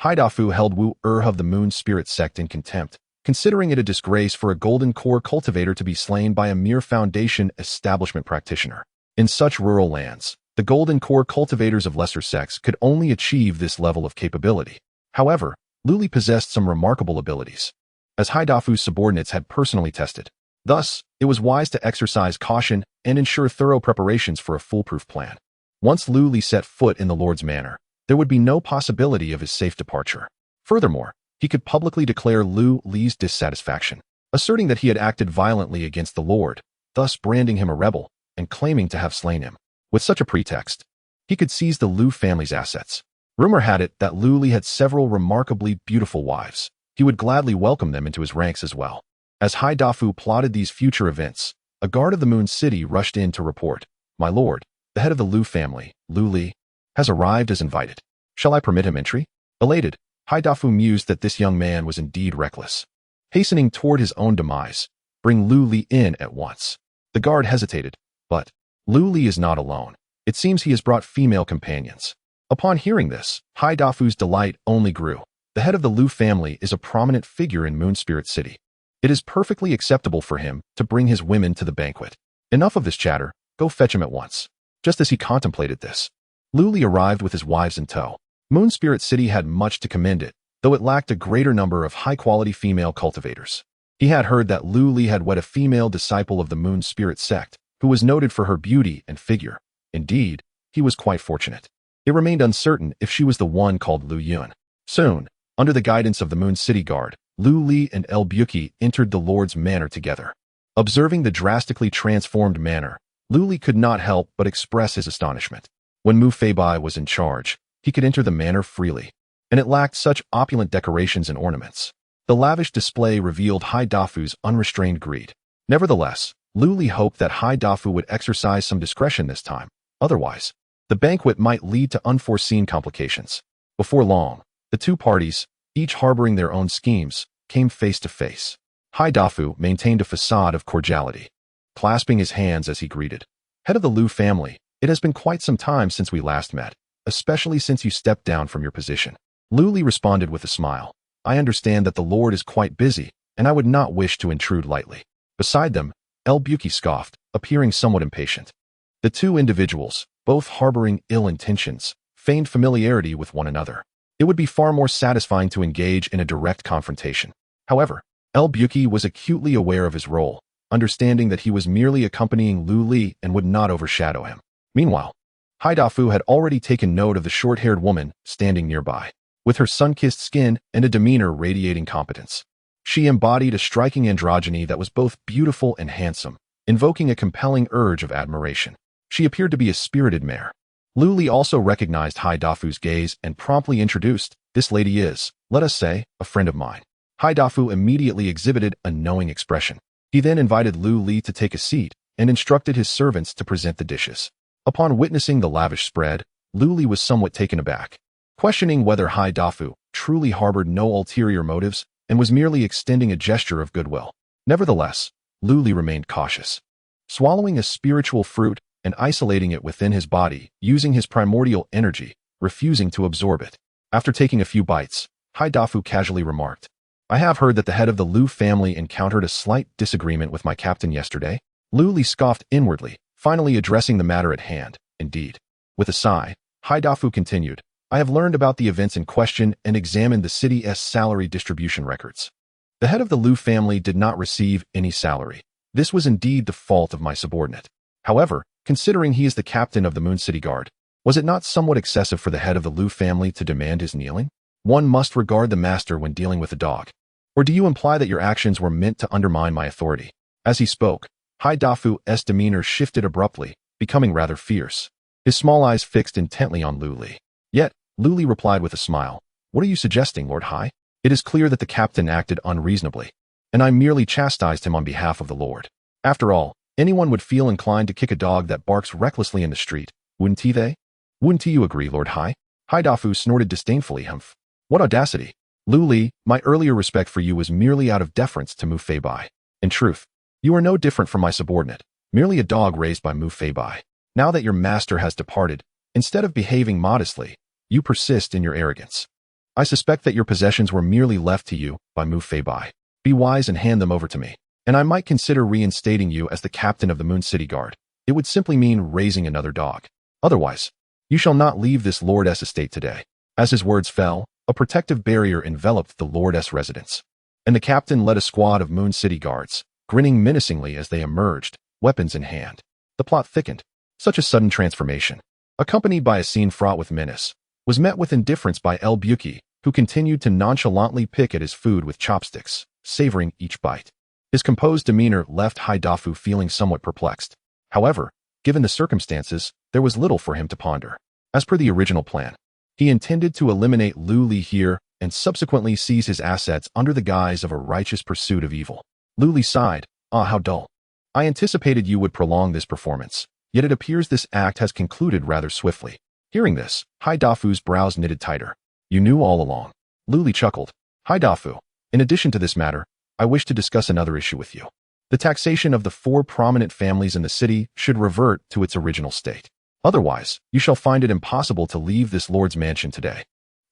Haidafu held Wu of the Moon Spirit sect in contempt, considering it a disgrace for a golden core cultivator to be slain by a mere foundation establishment practitioner. In such rural lands, the golden core cultivators of lesser sects could only achieve this level of capability. However, Lu Li possessed some remarkable abilities, as Haidafu's subordinates had personally tested. Thus, it was wise to exercise caution and ensure thorough preparations for a foolproof plan. Once Lu Li set foot in the Lord's manor, there would be no possibility of his safe departure. Furthermore, he could publicly declare Lu Li's dissatisfaction, asserting that he had acted violently against the Lord, thus branding him a rebel and claiming to have slain him. With such a pretext, he could seize the Lu family's assets. Rumor had it that Lu Li had several remarkably beautiful wives. He would gladly welcome them into his ranks as well. As Haidafu plotted these future events, a guard of the Moon City rushed in to report, "My lord, the head of the Lu family, Lu Li, has arrived as invited. Shall I permit him entry?" Elated, Haidafu mused that this young man was indeed reckless. Hastening toward his own demise, "Bring Lu Li in at once." The guard hesitated, but Lu Li is not alone. It seems he has brought female companions. Upon hearing this, Haidafu's delight only grew. The head of the Lu family is a prominent figure in Moon Spirit City. It is perfectly acceptable for him to bring his women to the banquet. Enough of this chatter, go fetch him at once. Just as he contemplated this, Lu Li arrived with his wives in tow. Moon Spirit City had much to commend it, though it lacked a greater number of high-quality female cultivators. He had heard that Lu Li had wed a female disciple of the Moon Spirit sect, who was noted for her beauty and figure. Indeed, he was quite fortunate. It remained uncertain if she was the one called Lu Yun. Soon, under the guidance of the Moon City Guard, Lu Li and El Buki entered the Lord's manor together. Observing the drastically transformed manor, Lu Li could not help but express his astonishment. When Mu Feibai was in charge, he could enter the manor freely, and it lacked such opulent decorations and ornaments. The lavish display revealed Haidafu's unrestrained greed. Nevertheless, Lu Li hoped that Haidafu would exercise some discretion this time. Otherwise, the banquet might lead to unforeseen complications. Before long, the two parties, each harboring their own schemes, came face to face. Haidafu maintained a facade of cordiality, clasping his hands as he greeted, "Head of the Lu family, it has been quite some time since we last met, especially since you stepped down from your position." Lu Li responded with a smile, "I understand that the Lord is quite busy, and I would not wish to intrude lightly." Beside them, El Buki scoffed, appearing somewhat impatient. The two individuals, both harboring ill intentions, feigned familiarity with one another. It would be far more satisfying to engage in a direct confrontation. However, El Buki was acutely aware of his role, understanding that he was merely accompanying Lu Li and would not overshadow him. Meanwhile, Haidafu had already taken note of the short-haired woman standing nearby, with her sun-kissed skin and a demeanor radiating competence. She embodied a striking androgyny that was both beautiful and handsome, invoking a compelling urge of admiration. She appeared to be a spirited mare. Lu Li also recognized Haidafu's gaze and promptly introduced, "This lady is, let us say, a friend of mine." Haidafu immediately exhibited a knowing expression. He then invited Lu Li to take a seat and instructed his servants to present the dishes. Upon witnessing the lavish spread, Lu Li was somewhat taken aback, questioning whether Haidafu truly harbored no ulterior motives and was merely extending a gesture of goodwill. Nevertheless, Lu Li remained cautious. Swallowing a spiritual fruit and isolating it within his body, using his primordial energy, refusing to absorb it. After taking a few bites, Haidafu casually remarked, "I have heard that the head of the Lu family encountered a slight disagreement with my captain yesterday." Lu Li scoffed inwardly, finally addressing the matter at hand. "Indeed." With a sigh, Haidafu continued, "I have learned about the events in question and examined the city's salary distribution records. The head of the Lu family did not receive any salary. This was indeed the fault of my subordinate. However, considering he is the captain of the Moon City Guard, was it not somewhat excessive for the head of the Lu family to demand his kneeling? One must regard the master when dealing with a dog. Or do you imply that your actions were meant to undermine my authority?" As he spoke, Haidafu's demeanor shifted abruptly, becoming rather fierce. His small eyes fixed intently on Lu Li. Yet, Lu Li replied with a smile, "What are you suggesting, Lord Hai? It is clear that the captain acted unreasonably, and I merely chastised him on behalf of the Lord. After all, anyone would feel inclined to kick a dog that barks recklessly in the street, wouldn't he? Wouldn't you agree, Lord Hai?" Haidafu snorted disdainfully. Humph. What audacity. Lu Li, my earlier respect for you was merely out of deference to Mu Feibai. In truth, you are no different from my subordinate, merely a dog raised by Mu Feibai. Now that your master has departed, instead of behaving modestly, you persist in your arrogance. I suspect that your possessions were merely left to you by Mu Feibai. Be wise and hand them over to me, and I might consider reinstating you as the captain of the Moon City Guard. It would simply mean raising another dog. Otherwise, you shall not leave this lord's estate today. As his words fell, a protective barrier enveloped the lord's residence, and the captain led a squad of Moon City Guards, grinning menacingly as they emerged, weapons in hand. The plot thickened. Such a sudden transformation, accompanied by a scene fraught with menace, was met with indifference by El Buki, who continued to nonchalantly pick at his food with chopsticks, savoring each bite. His composed demeanor left Haidafu feeling somewhat perplexed. However, given the circumstances, there was little for him to ponder. As per the original plan, he intended to eliminate Lu Li here and subsequently seize his assets under the guise of a righteous pursuit of evil. Lu Li sighed. Ah, how dull. I anticipated you would prolong this performance, yet it appears this act has concluded rather swiftly. Hearing this, Haidafu's brows knitted tighter. You knew all along. Lu Li chuckled. Haidafu, in addition to this matter, I wish to discuss another issue with you. The taxation of the 4 prominent families in the city should revert to its original state. Otherwise, you shall find it impossible to leave this lord's mansion today.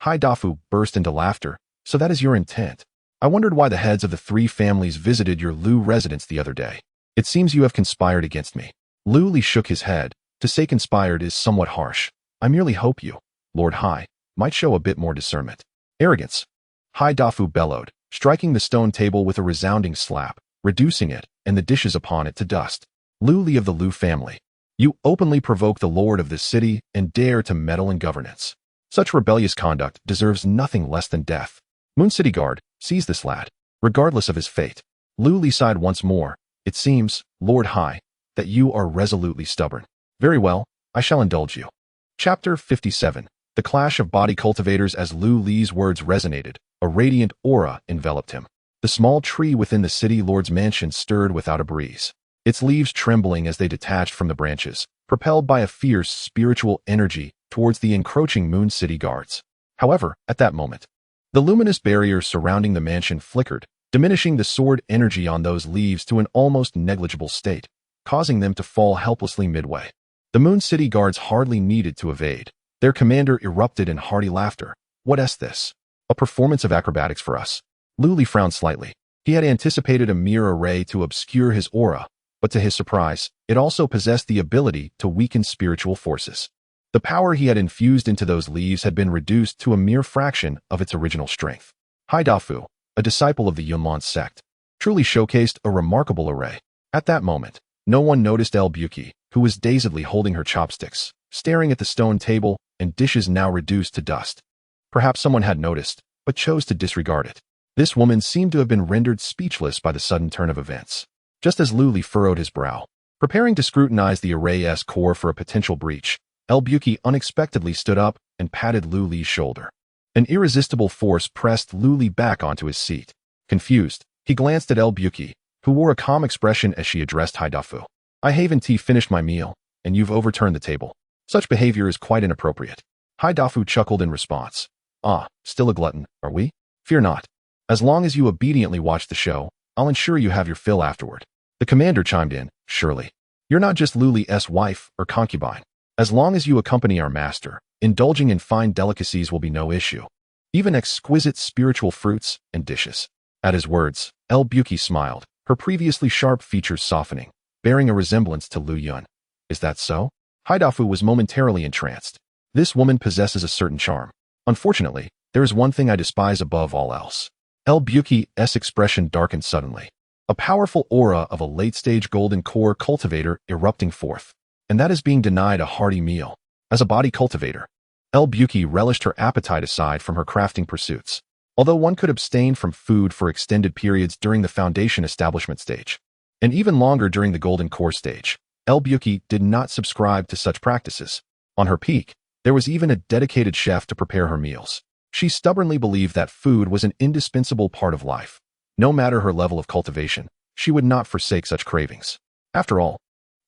Haidafu burst into laughter. So that is your intent. I wondered why the heads of the 3 families visited your Lu residence the other day. It seems you have conspired against me. Lu Li shook his head. To say conspired is somewhat harsh. I merely hope you, Lord Hai, might show a bit more discernment. Arrogance. Haidafu bellowed, striking the stone table with a resounding slap, reducing it and the dishes upon it to dust. Lu Li of the Lu family, you openly provoke the lord of this city and dare to meddle in governance. Such rebellious conduct deserves nothing less than death. Moon City Guard, seize this lad, regardless of his fate. Lu Li sighed once more. It seems, Lord Hai, that you are resolutely stubborn. Very well, I shall indulge you. Chapter 57. The clash of body cultivators. As Lu Li's words resonated, a radiant aura enveloped him. The small tree within the city lord's mansion stirred without a breeze, its leaves trembling as they detached from the branches, propelled by a fierce spiritual energy towards the encroaching Moon City Guards. However, at that moment, the luminous barrier surrounding the mansion flickered, diminishing the sword energy on those leaves to an almost negligible state, causing them to fall helplessly midway. The Moon City Guards hardly needed to evade. Their commander erupted in hearty laughter. What is this? A performance of acrobatics for us? Lu Li frowned slightly. He had anticipated a mere array to obscure his aura, but to his surprise, it also possessed the ability to weaken spiritual forces. The power he had infused into those leaves had been reduced to a mere fraction of its original strength. Haidafu, a disciple of the Yunlong sect, truly showcased a remarkable array. At that moment, no one noticed El Buki, who was dazedly holding her chopsticks, staring at the stone table and dishes now reduced to dust. Perhaps someone had noticed, but chose to disregard it. This woman seemed to have been rendered speechless by the sudden turn of events. Just as Lu Li furrowed his brow, preparing to scrutinize the array's core for a potential breach, El Buki unexpectedly stood up and patted Lu Li's shoulder. An irresistible force pressed Lu Li back onto his seat. Confused, he glanced at El Buki, who wore a calm expression as she addressed Haidafu. I haven't finished my meal, and you've overturned the table. Such behavior is quite inappropriate. Haidafu chuckled in response. Ah, still a glutton, are we? Fear not. As long as you obediently watch the show, I'll ensure you have your fill afterward. The commander chimed in. Surely. You're not just Lu Li's wife or concubine. As long as you accompany our master, indulging in fine delicacies will be no issue. Even exquisite spiritual fruits and dishes. At his words, El Buki smiled, her previously sharp features softening, bearing a resemblance to Lu Yun. Is that so? Haidafu was momentarily entranced. This woman possesses a certain charm. Unfortunately, there is one thing I despise above all else. El Buki's expression darkened suddenly. A powerful aura of a late-stage golden core cultivator erupting forth. And that is being denied a hearty meal. As a body cultivator, El Buki relished her appetite aside from her crafting pursuits. Although one could abstain from food for extended periods during the foundation establishment stage, and even longer during the golden core stage, El Buki did not subscribe to such practices. On her peak, there was even a dedicated chef to prepare her meals. She stubbornly believed that food was an indispensable part of life. No matter her level of cultivation, she would not forsake such cravings. After all,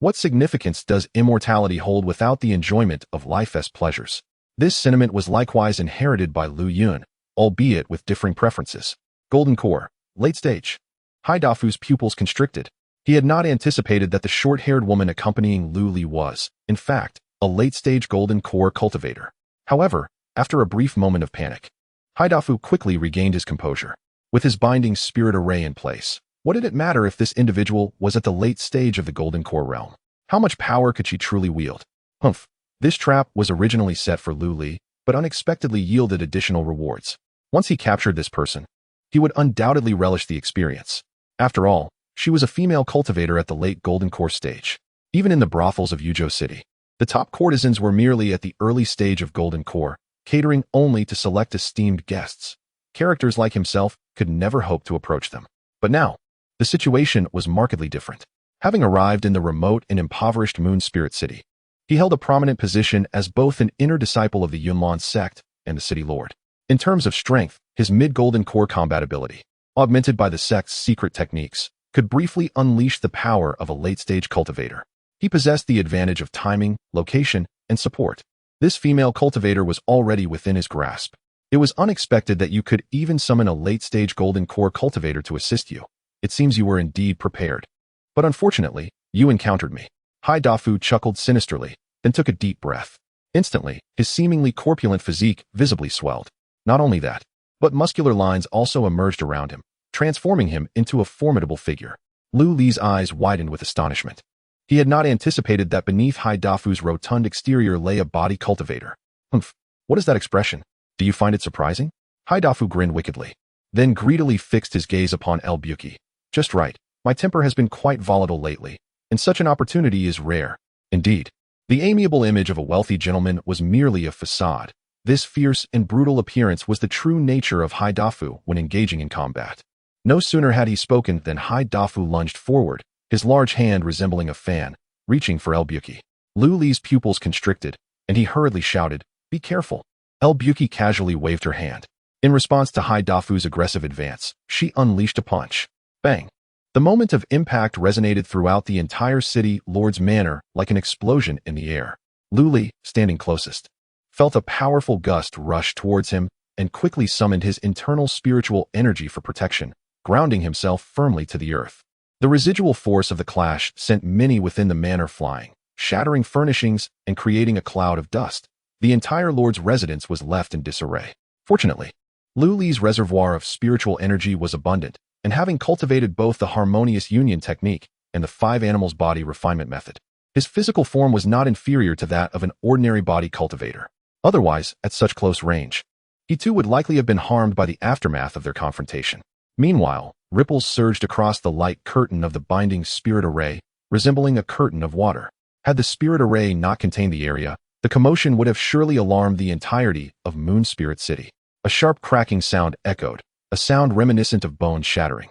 what significance does immortality hold without the enjoyment of life's pleasures? This sentiment was likewise inherited by Lu Yun, albeit with differing preferences. Golden Core, late stage. Hai Dafu's pupils constricted. He had not anticipated that the short-haired woman accompanying Lu Li was, in fact, a late-stage Golden Core cultivator. However, after a brief moment of panic, Hai Dafu quickly regained his composure. With his binding spirit array in place, what did it matter if this individual was at the late stage of the Golden Core realm? How much power could she truly wield? Humph. This trap was originally set for Lu Li, but unexpectedly yielded additional rewards. Once he captured this person, he would undoubtedly relish the experience. After all, she was a female cultivator at the late Golden Core stage. Even in the brothels of Yuzhou City, the top courtesans were merely at the early stage of Golden Core, catering only to select esteemed guests. Characters like himself could never hope to approach them. But now, the situation was markedly different. Having arrived in the remote and impoverished Moon Spirit City, he held a prominent position as both an inner disciple of the Yunlan sect and the city lord. In terms of strength, his mid-Golden Core combat ability, augmented by the sect's secret techniques, could briefly unleash the power of a late-stage cultivator. He possessed the advantage of timing, location, and support. This female cultivator was already within his grasp. It was unexpected that you could even summon a late-stage Golden Core cultivator to assist you. It seems you were indeed prepared. But unfortunately, you encountered me. Hai Dafu chuckled sinisterly, then took a deep breath. Instantly, his seemingly corpulent physique visibly swelled. Not only that, but muscular lines also emerged around him, transforming him into a formidable figure. Lu Li's eyes widened with astonishment. He had not anticipated that beneath Hai Dafu's rotund exterior lay a body cultivator. Humph, what is that expression? Do you find it surprising? Hai Dafu grinned wickedly, then greedily fixed his gaze upon El Buki. Just right, my temper has been quite volatile lately, and such an opportunity is rare. Indeed, the amiable image of a wealthy gentleman was merely a facade. This fierce and brutal appearance was the true nature of Hai Dafu when engaging in combat. No sooner had he spoken than Hai Dafu lunged forward, his large hand resembling a fan, reaching for El Buki. Lu Li's pupils constricted, and he hurriedly shouted, "Be careful." El Buki casually waved her hand. In response to Hai Dafu's aggressive advance, she unleashed a punch. Bang! The moment of impact resonated throughout the entire city lord's manor like an explosion in the air. Lu Li, standing closest, felt a powerful gust rush towards him and quickly summoned his internal spiritual energy for protection, grounding himself firmly to the earth. The residual force of the clash sent many within the manor flying, shattering furnishings and creating a cloud of dust. The entire lord's residence was left in disarray. Fortunately, Lu Li's reservoir of spiritual energy was abundant, and having cultivated both the harmonious union technique and the 5 animals body refinement method, his physical form was not inferior to that of an ordinary body cultivator. Otherwise, at such close range, he too would likely have been harmed by the aftermath of their confrontation. Meanwhile, ripples surged across the light curtain of the binding spirit array, resembling a curtain of water. Had the spirit array not contained the area, the commotion would have surely alarmed the entirety of Moon Spirit City. A sharp cracking sound echoed, a sound reminiscent of bones shattering.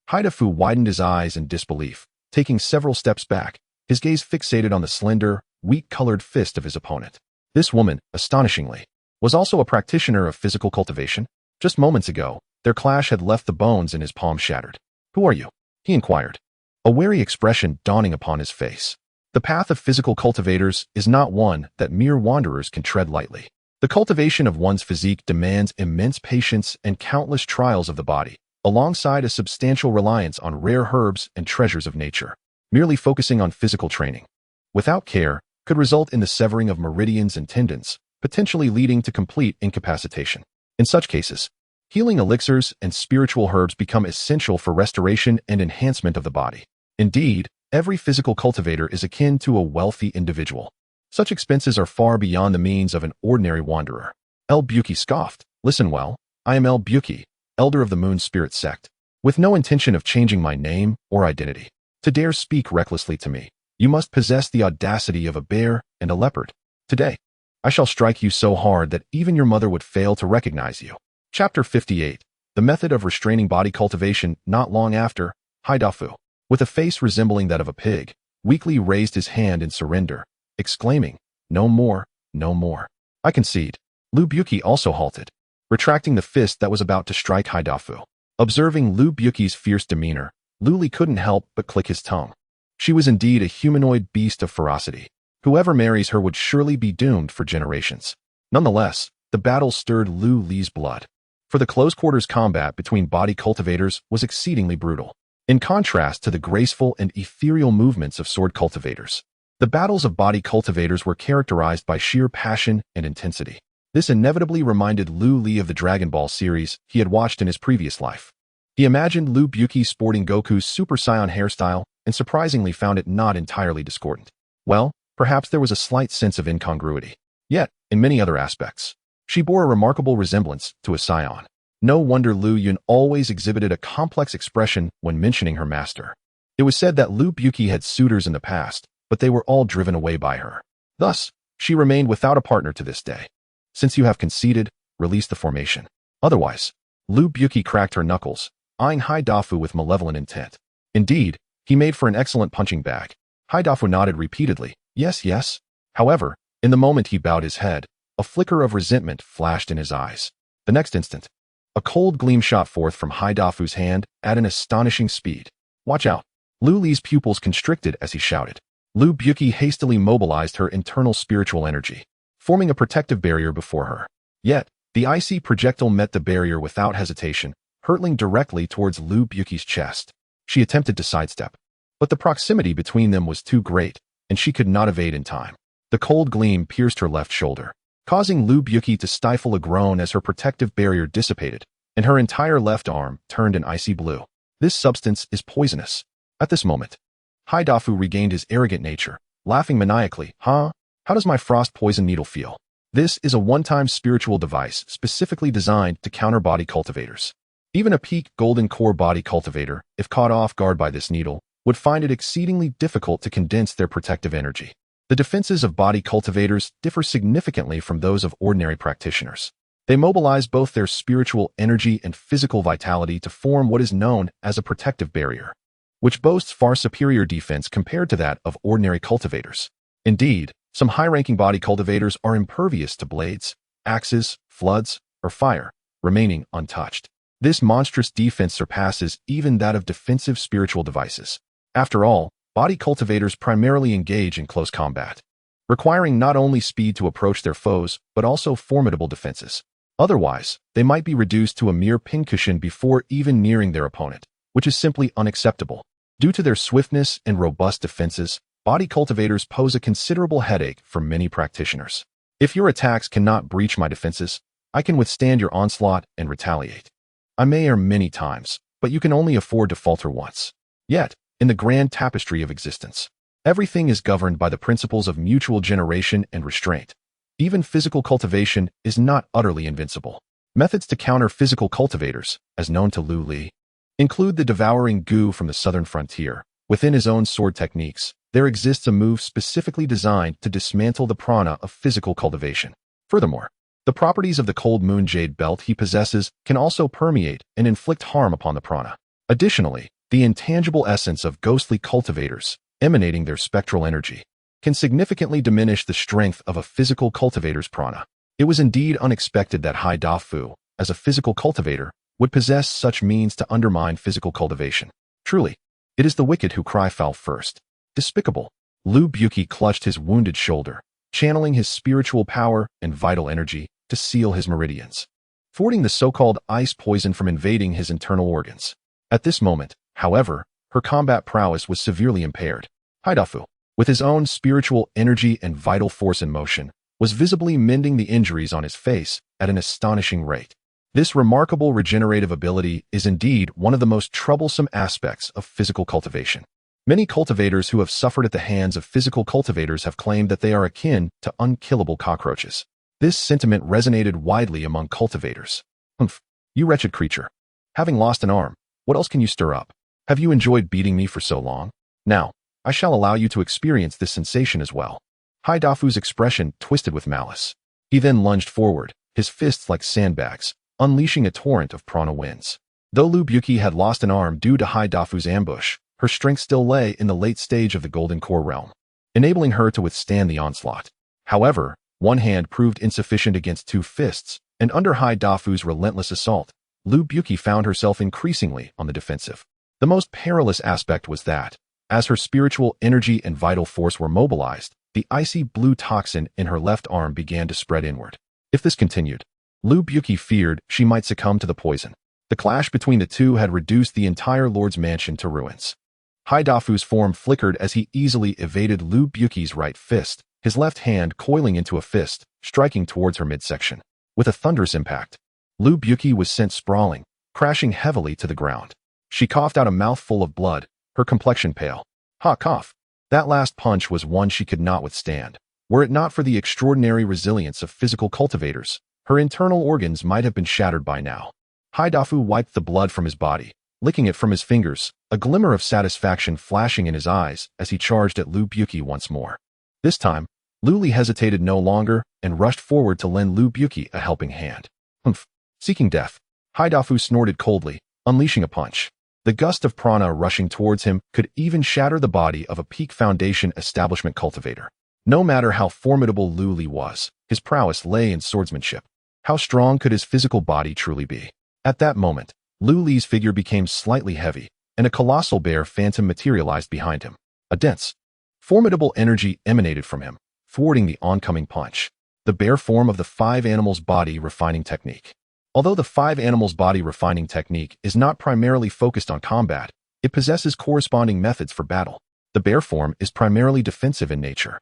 Hai Dafu widened his eyes in disbelief, taking several steps back, his gaze fixated on the slender, wheat-colored fist of his opponent. This woman, astonishingly, was also a practitioner of physical cultivation. Just moments ago, their clash had left the bones in his palm shattered. "Who are you?" he inquired, a wary expression dawning upon his face. The path of physical cultivators is not one that mere wanderers can tread lightly. The cultivation of one's physique demands immense patience and countless trials of the body, alongside a substantial reliance on rare herbs and treasures of nature. Merely focusing on physical training, without care, could result in the severing of meridians and tendons, potentially leading to complete incapacitation. In such cases, healing elixirs and spiritual herbs become essential for restoration and enhancement of the body. Indeed, every physical cultivator is akin to a wealthy individual. Such expenses are far beyond the means of an ordinary wanderer. El Buki scoffed. "Listen well, I am El Buki, elder of the Moon Spirit sect, with no intention of changing my name or identity. To dare speak recklessly to me, you must possess the audacity of a bear and a leopard. Today, I shall strike you so hard that even your mother would fail to recognize you." Chapter 58. The Method of Restraining Body Cultivation. Not long after, Hai Dafu, with a face resembling that of a pig, weakly raised his hand in surrender, exclaiming, "No more, no more. I concede." Lu Buki also halted, retracting the fist that was about to strike Hai Dafu. Observing Lu Buki's fierce demeanor, Lu Li couldn't help but click his tongue. She was indeed a humanoid beast of ferocity. Whoever marries her would surely be doomed for generations. Nonetheless, the battle stirred Lu Li's blood. For the close-quarters combat between body cultivators was exceedingly brutal. In contrast to the graceful and ethereal movements of sword cultivators, the battles of body cultivators were characterized by sheer passion and intensity. This inevitably reminded Lu Li of the Dragon Ball series he had watched in his previous life. He imagined Lu Buki sporting Goku's Super Saiyan hairstyle and surprisingly found it not entirely discordant. Well, perhaps there was a slight sense of incongruity. Yet, in many other aspects, she bore a remarkable resemblance to a Saiyan. No wonder Lu Yun always exhibited a complex expression when mentioning her master. It was said that Lu Buki had suitors in the past, but they were all driven away by her. Thus, she remained without a partner to this day. Since you have conceded, release the formation. Otherwise, Lu Buki cracked her knuckles, eyeing Haidafu with malevolent intent. Indeed, he made for an excellent punching bag. Haidafu nodded repeatedly, yes, yes. However, in the moment he bowed his head, a flicker of resentment flashed in his eyes. The next instant, a cold gleam shot forth from Haidafu's hand at an astonishing speed. Watch out! Lu Li's pupils constricted as he shouted. Lu Buki hastily mobilized her internal spiritual energy, forming a protective barrier before her. Yet, the icy projectile met the barrier without hesitation, hurtling directly towards Lu Buki's chest. She attempted to sidestep, but the proximity between them was too great, and she could not evade in time. The cold gleam pierced her left shoulder, causing Lu Buki to stifle a groan as her protective barrier dissipated, and her entire left arm turned an icy blue. This substance is poisonous. At this moment, Haidafu regained his arrogant nature, laughing maniacally. Huh? How does my frost poison needle feel? This is a one-time spiritual device specifically designed to counter body cultivators. Even a peak golden core body cultivator, if caught off guard by this needle, would find it exceedingly difficult to condense their protective energy. The defenses of body cultivators differ significantly from those of ordinary practitioners. They mobilize both their spiritual energy and physical vitality to form what is known as a protective barrier, which boasts far superior defense compared to that of ordinary cultivators. Indeed, some high-ranking body cultivators are impervious to blades, axes, floods, or fire, remaining untouched. This monstrous defense surpasses even that of defensive spiritual devices. After all, body cultivators primarily engage in close combat, requiring not only speed to approach their foes, but also formidable defenses. Otherwise, they might be reduced to a mere pincushion before even nearing their opponent, which is simply unacceptable. Due to their swiftness and robust defenses, body cultivators pose a considerable headache for many practitioners. If your attacks cannot breach my defenses, I can withstand your onslaught and retaliate. I may err many times, but you can only afford to falter once. Yet, in the grand tapestry of existence, everything is governed by the principles of mutual generation and restraint. Even physical cultivation is not utterly invincible. Methods to counter physical cultivators, as known to Lu Li, include the devouring goo from the southern frontier. Within his own sword techniques, there exists a move specifically designed to dismantle the prana of physical cultivation. Furthermore, the properties of the cold moon jade belt he possesses can also permeate and inflict harm upon the prana. Additionally, the intangible essence of ghostly cultivators, emanating their spectral energy, can significantly diminish the strength of a physical cultivator's prana. It was indeed unexpected that Haidafu, as a physical cultivator, would possess such means to undermine physical cultivation. Truly, it is the wicked who cry foul first. Despicable. Lu Buki clutched his wounded shoulder, channeling his spiritual power and vital energy to seal his meridians, thwarting the so-called ice poison from invading his internal organs. At this moment, however, her combat prowess was severely impaired. Haidafu, with his own spiritual energy and vital force in motion, was visibly mending the injuries on his face at an astonishing rate. This remarkable regenerative ability is indeed one of the most troublesome aspects of physical cultivation. Many cultivators who have suffered at the hands of physical cultivators have claimed that they are akin to unkillable cockroaches. This sentiment resonated widely among cultivators. Humph, you wretched creature. Having lost an arm, what else can you stir up? Have you enjoyed beating me for so long? Now, I shall allow you to experience this sensation as well. Haidafu's expression twisted with malice. He then lunged forward, his fists like sandbags, unleashing a torrent of prana winds. Though Lu Buki had lost an arm due to Haidafu's ambush, her strength still lay in the late stage of the Golden Core realm, enabling her to withstand the onslaught. However, one hand proved insufficient against two fists, and under Haidafu's relentless assault, Lu Buki found herself increasingly on the defensive. The most perilous aspect was that, as her spiritual energy and vital force were mobilized, the icy blue toxin in her left arm began to spread inward. If this continued, Lu Buqi feared she might succumb to the poison. The clash between the two had reduced the entire lord's mansion to ruins. Haidafu's form flickered as he easily evaded Lu Buqi's right fist, his left hand coiling into a fist, striking towards her midsection. With a thunderous impact, Lu Buqi was sent sprawling, crashing heavily to the ground. She coughed out a mouthful of blood, her complexion pale. Ha cough. That last punch was one she could not withstand. Were it not for the extraordinary resilience of physical cultivators, her internal organs might have been shattered by now. Haidafu wiped the blood from his body, licking it from his fingers, a glimmer of satisfaction flashing in his eyes as he charged at Lu Buqi once more. This time, Lu Li hesitated no longer and rushed forward to lend Lu Buqi a helping hand. Humph. Seeking death, Haidafu snorted coldly, unleashing a punch. The gust of prana rushing towards him could even shatter the body of a peak foundation establishment cultivator. No matter how formidable Lu Li was, his prowess lay in swordsmanship. How strong could his physical body truly be? At that moment, Lu Li's figure became slightly heavy, and a colossal bear phantom materialized behind him. A dense, formidable energy emanated from him, thwarting the oncoming punch. The bear form of the 5 animals body refining technique. Although the 5 animals body refining technique is not primarily focused on combat, it possesses corresponding methods for battle. The bear form is primarily defensive in nature.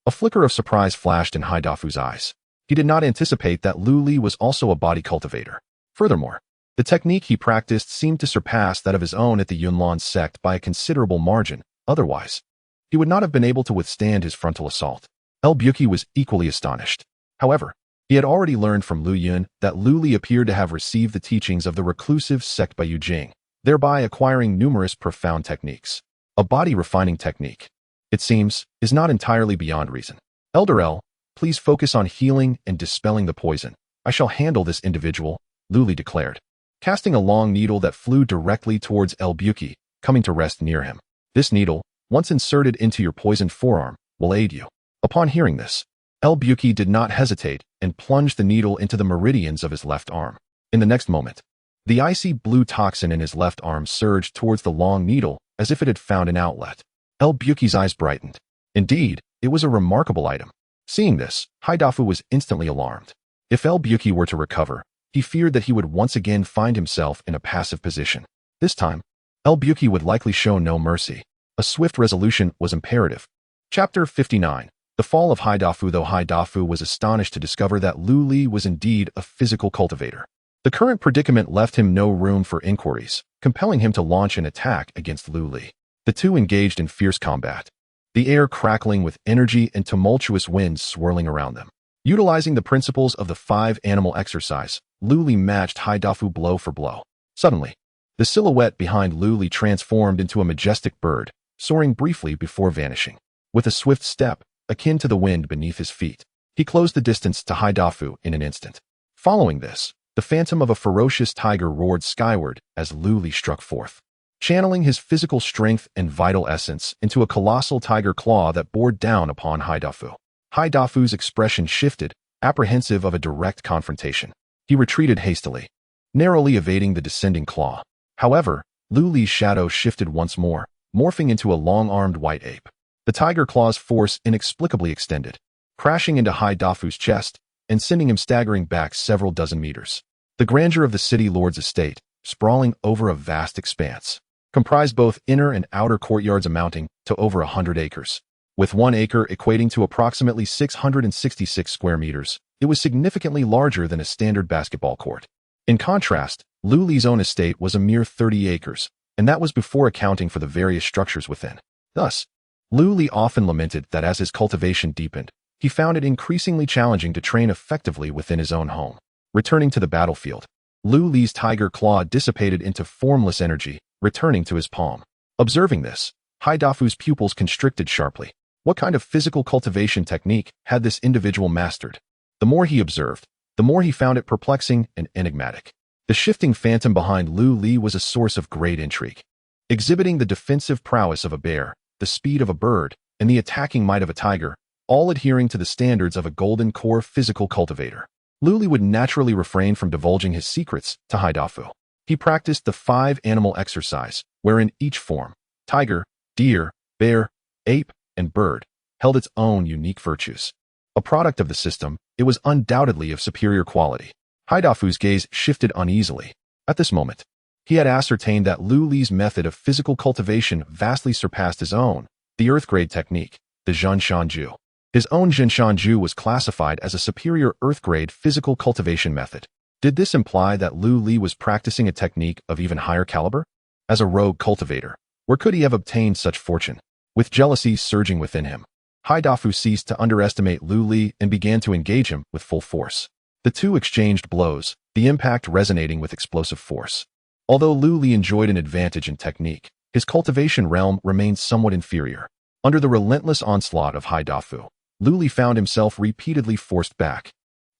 A flicker of surprise flashed in Haidafu's eyes. He did not anticipate that Lu Li was also a body cultivator. Furthermore, the technique he practiced seemed to surpass that of his own at the Yunlan sect by a considerable margin. Otherwise, he would not have been able to withstand his frontal assault. El Buqi was equally astonished. However, he had already learned from Lu Yun that Lu Li appeared to have received the teachings of the reclusive sect by Yu Jing, thereby acquiring numerous profound techniques. A body refining technique, it seems, is not entirely beyond reason. Elder El, please focus on healing and dispelling the poison. I shall handle this individual, Lu Li declared, casting a long needle that flew directly towards El Buqi, coming to rest near him. This needle, once inserted into your poisoned forearm, will aid you. Upon hearing this, El Buqi did not hesitate and plunged the needle into the meridians of his left arm. In the next moment, the icy blue toxin in his left arm surged towards the long needle as if it had found an outlet. El Buqi's eyes brightened. Indeed, it was a remarkable item. Seeing this, Haidafu was instantly alarmed. If El Buqi were to recover, he feared that he would once again find himself in a passive position. This time, El Buqi would likely show no mercy. A swift resolution was imperative. Chapter 59. The Fall of Haidafu. Though Haidafu was astonished to discover that Lu Li was indeed a physical cultivator, the current predicament left him no room for inquiries, compelling him to launch an attack against Lu Li. The two engaged in fierce combat, the air crackling with energy and tumultuous winds swirling around them. Utilizing the principles of the 5 animal exercise, Lu Li matched Haidafu blow for blow. Suddenly, the silhouette behind Lu Li transformed into a majestic bird, soaring briefly before vanishing. With a swift step, akin to the wind beneath his feet, he closed the distance to Haidafu in an instant. Following this, the phantom of a ferocious tiger roared skyward as Lu Li struck forth, channeling his physical strength and vital essence into a colossal tiger claw that bore down upon Haidafu. Haidafu's expression shifted, apprehensive of a direct confrontation. He retreated hastily, narrowly evading the descending claw. However, Lu Li's shadow shifted once more, morphing into a long-armed white ape. The tiger claw's force inexplicably extended, crashing into Haidafu's chest and sending him staggering back several dozen meters. The grandeur of the city lord's estate, sprawling over a vast expanse, comprised both inner and outer courtyards amounting to over 100 acres. With 1 acre equating to approximately 666 square meters, it was significantly larger than a standard basketball court. In contrast, Lu Li's own estate was a mere 30 acres, and that was before accounting for the various structures within. Thus, Lu Li often lamented that as his cultivation deepened, he found it increasingly challenging to train effectively within his own home. Returning to the battlefield, Lu Li's tiger claw dissipated into formless energy, returning to his palm. Observing this, Haidafu's pupils constricted sharply. What kind of physical cultivation technique had this individual mastered? The more he observed, the more he found it perplexing and enigmatic. The shifting phantom behind Lu Li was a source of great intrigue. Exhibiting the defensive prowess of a bear, the speed of a bird, and the attacking might of a tiger, all adhering to the standards of a golden core physical cultivator. Lu Li would naturally refrain from divulging his secrets to Haidafu. He practiced the 5 animal exercise, wherein each form, tiger, deer, bear, ape, and bird, held its own unique virtues. A product of the system, it was undoubtedly of superior quality. Haidafu's gaze shifted uneasily. At this moment, he had ascertained that Lu Li's method of physical cultivation vastly surpassed his own, the earth-grade technique, the Zhenshanju. His own Zhenshanju was classified as a superior earth-grade physical cultivation method. Did this imply that Lu Li was practicing a technique of even higher caliber? As a rogue cultivator, where could he have obtained such fortune? With jealousy surging within him, Haidafu ceased to underestimate Lu Li and began to engage him with full force. The two exchanged blows, the impact resonating with explosive force. Although Lu Li enjoyed an advantage in technique, his cultivation realm remained somewhat inferior. Under the relentless onslaught of Haidafu, Lu Li found himself repeatedly forced back,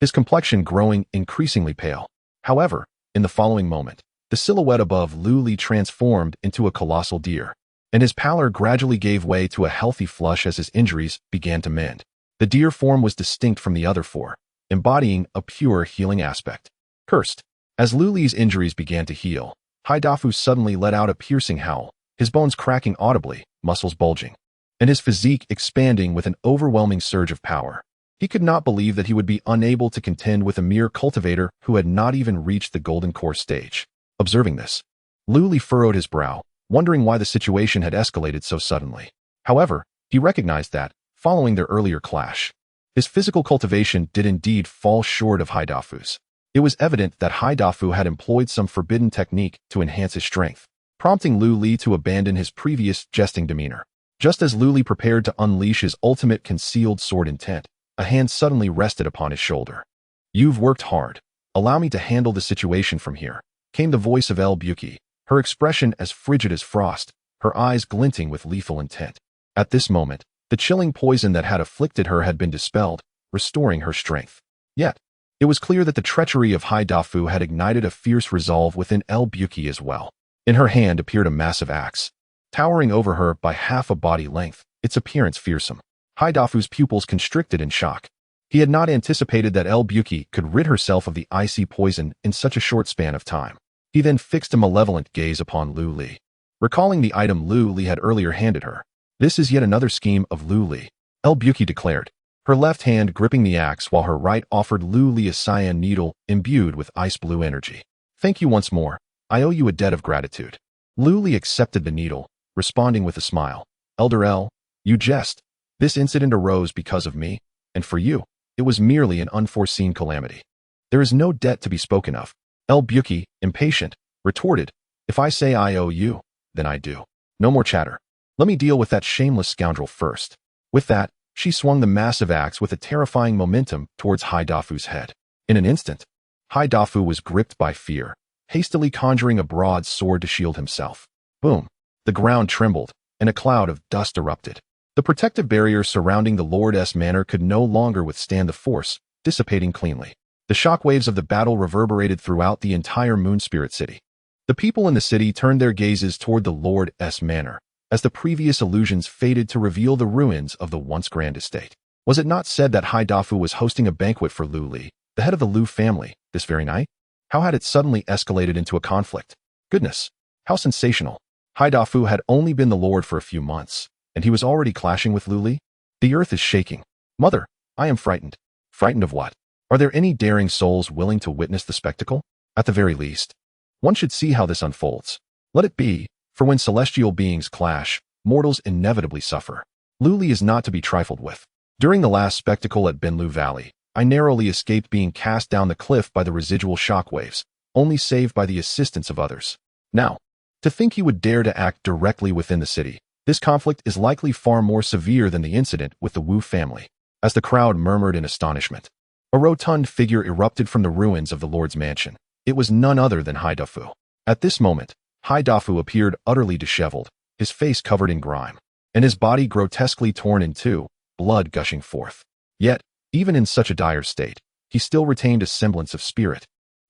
his complexion growing increasingly pale. However, in the following moment, the silhouette above Lu Li transformed into a colossal deer, and his pallor gradually gave way to a healthy flush as his injuries began to mend. The deer form was distinct from the other four, embodying a pure healing aspect. Cursed. As Lu Li's injuries began to heal, Haidafu suddenly let out a piercing howl, his bones cracking audibly, muscles bulging, and his physique expanding with an overwhelming surge of power. He could not believe that he would be unable to contend with a mere cultivator who had not even reached the golden core stage. Observing this, Lu Li furrowed his brow, wondering why the situation had escalated so suddenly. However, he recognized that, following their earlier clash, his physical cultivation did indeed fall short of Haidafu's. It was evident that Haidafu had employed some forbidden technique to enhance his strength, prompting Lu Li to abandon his previous jesting demeanor. Just as Lu Li prepared to unleash his ultimate concealed sword intent, a hand suddenly rested upon his shoulder. "You've worked hard. Allow me to handle the situation from here," came the voice of El Buki, her expression as frigid as frost, her eyes glinting with lethal intent. At this moment, the chilling poison that had afflicted her had been dispelled, restoring her strength. Yet, it was clear that the treachery of Haidafu had ignited a fierce resolve within El Buki as well. In her hand appeared a massive axe, towering over her by half a body length, its appearance fearsome. Haidafu's pupils constricted in shock. He had not anticipated that El Buki could rid herself of the icy poison in such a short span of time. He then fixed a malevolent gaze upon Lu Li, recalling the item Lu Li had earlier handed her. "This is yet another scheme of Lu Li," El Buki declared, her left hand gripping the axe while her right offered Lu Li a cyan needle imbued with ice-blue energy. "Thank you once more. I owe you a debt of gratitude." Lu Li accepted the needle, responding with a smile. "Elder El, you jest. This incident arose because of me, and for you, it was merely an unforeseen calamity. There is no debt to be spoken of." El Buki, impatient, retorted, "If I say I owe you, then I do. No more chatter. Let me deal with that shameless scoundrel first." With that, she swung the massive axe with a terrifying momentum towards Haidafu's head. In an instant, Haidafu was gripped by fear, hastily conjuring a broad sword to shield himself. Boom! The ground trembled, and a cloud of dust erupted. The protective barrier surrounding the Lord's manor could no longer withstand the force, dissipating cleanly. The shockwaves of the battle reverberated throughout the entire Moon Spirit City. The people in the city turned their gazes toward the Lord's manor, as the previous illusions faded to reveal the ruins of the once grand estate. Was it not said that Haidafu was hosting a banquet for Lu Li, the head of the Lu family, this very night? How had it suddenly escalated into a conflict? Goodness, how sensational. Haidafu had only been the Lord for a few months, and he was already clashing with Lu Li? The earth is shaking. Mother, I am frightened. Frightened of what? Are there any daring souls willing to witness the spectacle? At the very least, one should see how this unfolds. Let it be, for when celestial beings clash, mortals inevitably suffer. Lu Li is not to be trifled with. During the last spectacle at Benlu Valley, I narrowly escaped being cast down the cliff by the residual shockwaves, only saved by the assistance of others. Now, to think he would dare to act directly within the city, this conflict is likely far more severe than the incident with the Wu family. As the crowd murmured in astonishment, a rotund figure erupted from the ruins of the Lord's mansion. It was none other than Haidafu. At this moment, Haidafu appeared utterly disheveled, his face covered in grime, and his body grotesquely torn in two, blood gushing forth. Yet, even in such a dire state, he still retained a semblance of spirit,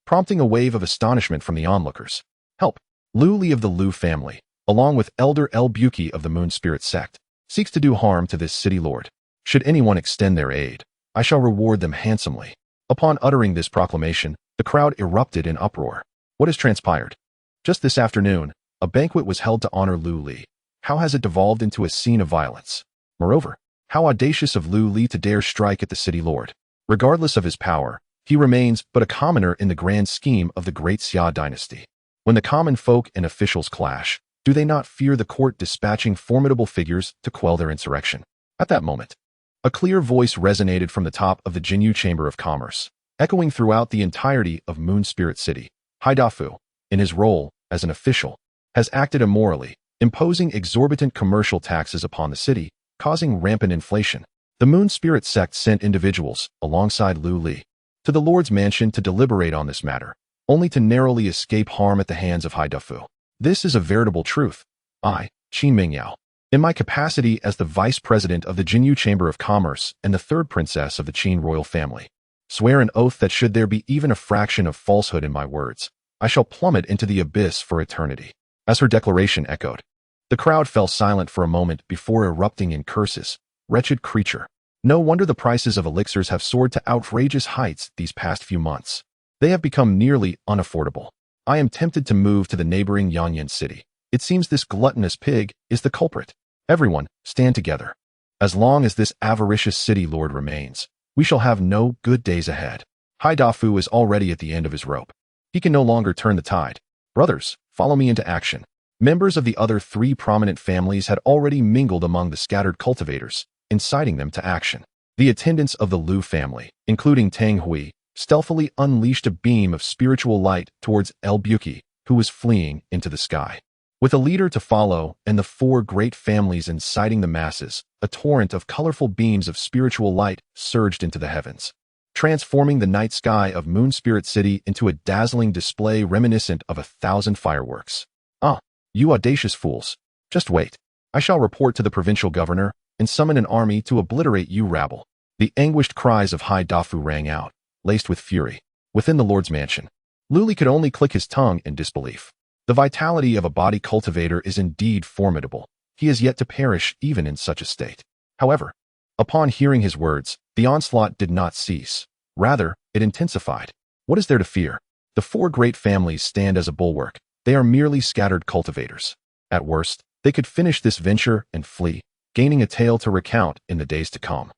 prompting a wave of astonishment from the onlookers. Help! Lu Li of the Lu family, along with Elder El Buki of the Moon Spirit sect, seeks to do harm to this city lord. Should anyone extend their aid, I shall reward them handsomely. Upon uttering this proclamation, the crowd erupted in uproar. What has transpired? Just this afternoon, a banquet was held to honor Lu Li. How has it devolved into a scene of violence? Moreover, how audacious of Lu Li to dare strike at the city lord. Regardless of his power, he remains but a commoner in the grand scheme of the great Xia dynasty. When the common folk and officials clash, do they not fear the court dispatching formidable figures to quell their insurrection? At that moment, a clear voice resonated from the top of the Jinyu Chamber of Commerce, echoing throughout the entirety of Moon Spirit City. Haidafu, in his role as an official, has acted immorally, imposing exorbitant commercial taxes upon the city, causing rampant inflation. The Moon Spirit sect sent individuals, alongside Lu Li, to the Lord's mansion to deliberate on this matter, only to narrowly escape harm at the hands of Haidafu. This is a veritable truth. I, Qin Mingyao, in my capacity as the vice president of the Jinyu Chamber of Commerce and the third princess of the Qin royal family, swear an oath that should there be even a fraction of falsehood in my words, I shall plummet into the abyss for eternity. As her declaration echoed, the crowd fell silent for a moment before erupting in curses. Wretched creature. No wonder the prices of elixirs have soared to outrageous heights these past few months. They have become nearly unaffordable. I am tempted to move to the neighboring Yanyan city. It seems this gluttonous pig is the culprit. Everyone, stand together. As long as this avaricious city lord remains, we shall have no good days ahead. Haidafu is already at the end of his rope. He can no longer turn the tide. Brothers, follow me into action. Members of the other three prominent families had already mingled among the scattered cultivators, inciting them to action. The attendants of the Lu family, including Tang Hui, stealthily unleashed a beam of spiritual light towards El Buki, who was fleeing into the sky. With a leader to follow and the four great families inciting the masses, a torrent of colorful beams of spiritual light surged into the heavens, transforming the night sky of Moon Spirit City into a dazzling display reminiscent of 1,000 fireworks. Ah, you audacious fools. Just wait. I shall report to the provincial governor and summon an army to obliterate you rabble. The anguished cries of Haidafu rang out, laced with fury. Within the Lord's mansion, Lu Li could only click his tongue in disbelief. The vitality of a body cultivator is indeed formidable. He is yet to perish even in such a state. However, upon hearing his words, the onslaught did not cease. Rather, it intensified. What is there to fear? The four great families stand as a bulwark. They are merely scattered cultivators. At worst, they could finish this venture and flee, gaining a tale to recount in the days to come.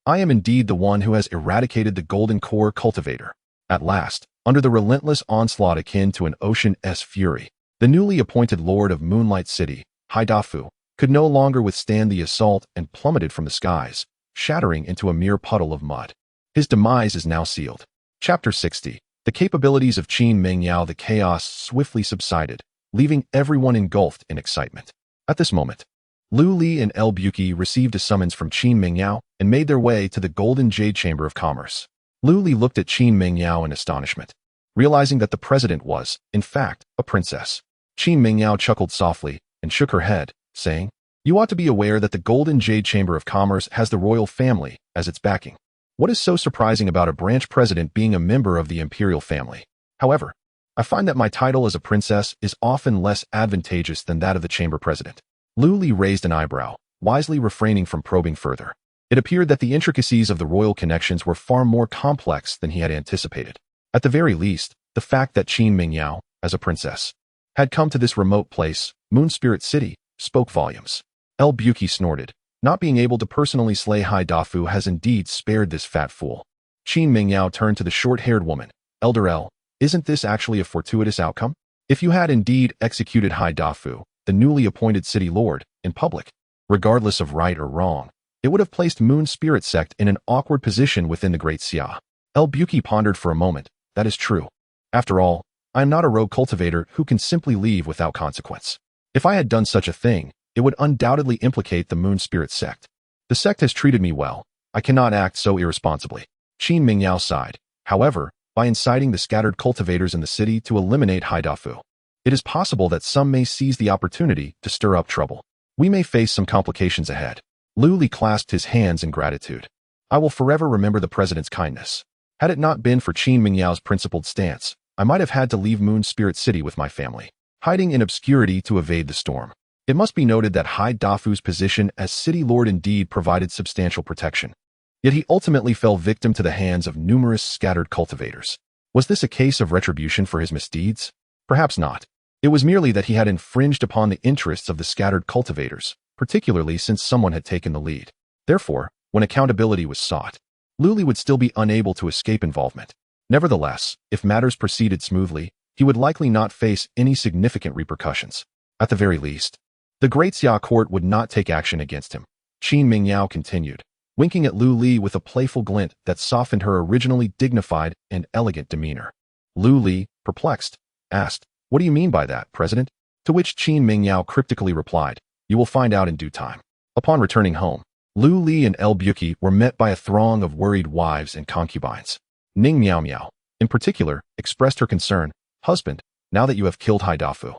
I am indeed the one who has eradicated the golden core cultivator. At last, under the relentless onslaught akin to an ocean's fury, the newly appointed Lord of Moonlight City, Haidafu, could no longer withstand the assault and plummeted from the skies, shattering into a mere puddle of mud. His demise is now sealed. Chapter 60. The capabilities of Qin Mingyao. The chaos swiftly subsided, leaving everyone engulfed in excitement. At this moment, Lu Li and El Buki received a summons from Qin Mingyao and made their way to the Golden Jade Chamber of Commerce. Lu Li looked at Qin Mingyao in astonishment, realizing that the president was, in fact, a princess. Qin Mingyao chuckled softly and shook her head, saying, "You ought to be aware that the Golden Jade Chamber of Commerce has the royal family as its backing. What is so surprising about a branch president being a member of the imperial family? However, I find that my title as a princess is often less advantageous than that of the chamber president." Lu Li raised an eyebrow, wisely refraining from probing further. It appeared that the intricacies of the royal connections were far more complex than he had anticipated. At the very least, the fact that Qin Mingyao, as a princess, had come to this remote place, Moon Spirit City, spoke volumes. El Buki snorted. Not being able to personally slay Haidafu has indeed spared this fat fool. Qin Mingyao turned to the short-haired woman. Elder El, isn't this actually a fortuitous outcome? If you had indeed executed Haidafu, the newly appointed city lord, in public, regardless of right or wrong, it would have placed Moon Spirit Sect in an awkward position within the Great Xia. El Buki pondered for a moment. That is true. After all, I am not a rogue cultivator who can simply leave without consequence. If I had done such a thing, it would undoubtedly implicate the Moon Spirit Sect. The sect has treated me well. I cannot act so irresponsibly. Qin Mingyao sighed. However, by inciting the scattered cultivators in the city to eliminate Haidafu, it is possible that some may seize the opportunity to stir up trouble. We may face some complications ahead. Lu Li clasped his hands in gratitude. I will forever remember the president's kindness. Had it not been for Qin Mingyao's principled stance, I might have had to leave Moon Spirit City with my family, hiding in obscurity to evade the storm. It must be noted that Haidafu's position as city lord indeed provided substantial protection. Yet he ultimately fell victim to the hands of numerous scattered cultivators. Was this a case of retribution for his misdeeds? Perhaps not. It was merely that he had infringed upon the interests of the scattered cultivators, particularly since someone had taken the lead. Therefore, when accountability was sought, Lu Li would still be unable to escape involvement. Nevertheless, if matters proceeded smoothly, he would likely not face any significant repercussions. At the very least, the Great Xia court would not take action against him. Qin Mingyao continued, winking at Lu Li with a playful glint that softened her originally dignified and elegant demeanor. Lu Li, perplexed, asked, "What do you mean by that, President?" To which Qin Mingyao cryptically replied, "You will find out in due time." Upon returning home, Lu Li and El Buki were met by a throng of worried wives and concubines. Ning Miao Miao, in particular, expressed her concern, "Husband, now that you have killed Haidafu,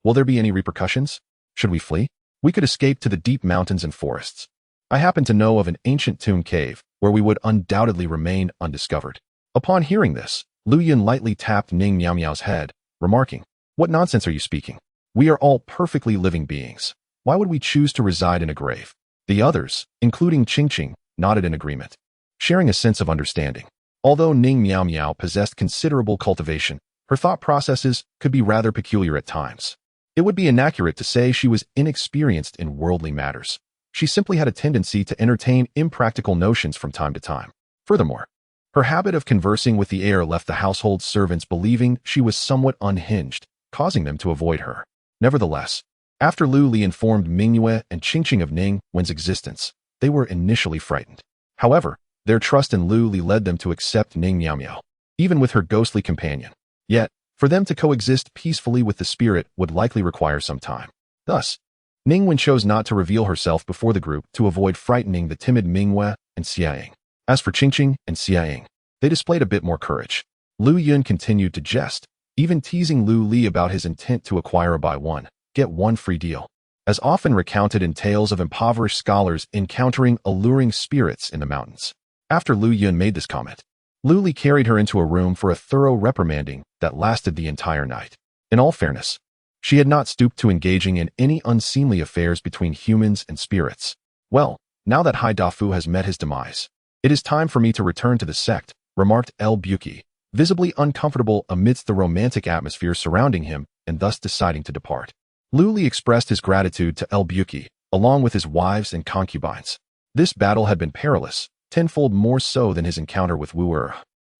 will there be any repercussions? Should we flee? We could escape to the deep mountains and forests. I happen to know of an ancient tomb cave where we would undoubtedly remain undiscovered." Upon hearing this, Lu Yun lightly tapped Ning Miao Miao's head, remarking, "What nonsense are you speaking? We are all perfectly living beings. Why would we choose to reside in a grave?" The others, including Qingqing, nodded in agreement, sharing a sense of understanding. Although Ning Miao Miao possessed considerable cultivation, her thought processes could be rather peculiar at times. It would be inaccurate to say she was inexperienced in worldly matters. She simply had a tendency to entertain impractical notions from time to time. Furthermore, her habit of conversing with the heir left the household servants believing she was somewhat unhinged, causing them to avoid her. Nevertheless, after Lu Li informed Mingyue and Qingqing of Ning Wen's existence, they were initially frightened. However, their trust in Lu Li led them to accept Ning Miao Miao, even with her ghostly companion. Yet, for them to coexist peacefully with the spirit would likely require some time. Thus, Ning Wen chose not to reveal herself before the group to avoid frightening the timid Mingyue and Xiaoying. As for Qingqing and Xiaoying, they displayed a bit more courage. Lu Yun continued to jest, even teasing Lu Li about his intent to acquire a buy one, get one free deal, as often recounted in tales of impoverished scholars encountering alluring spirits in the mountains. After Lu Yun made this comment, Lu Li carried her into a room for a thorough reprimanding that lasted the entire night. In all fairness, she had not stooped to engaging in any unseemly affairs between humans and spirits. "Well, now that Haidafu has met his demise, it is time for me to return to the sect," remarked El Buki, visibly uncomfortable amidst the romantic atmosphere surrounding him and thus deciding to depart. Lu Li expressed his gratitude to El Buki, along with his wives and concubines. This battle had been perilous, tenfold more so than his encounter with Wu Er.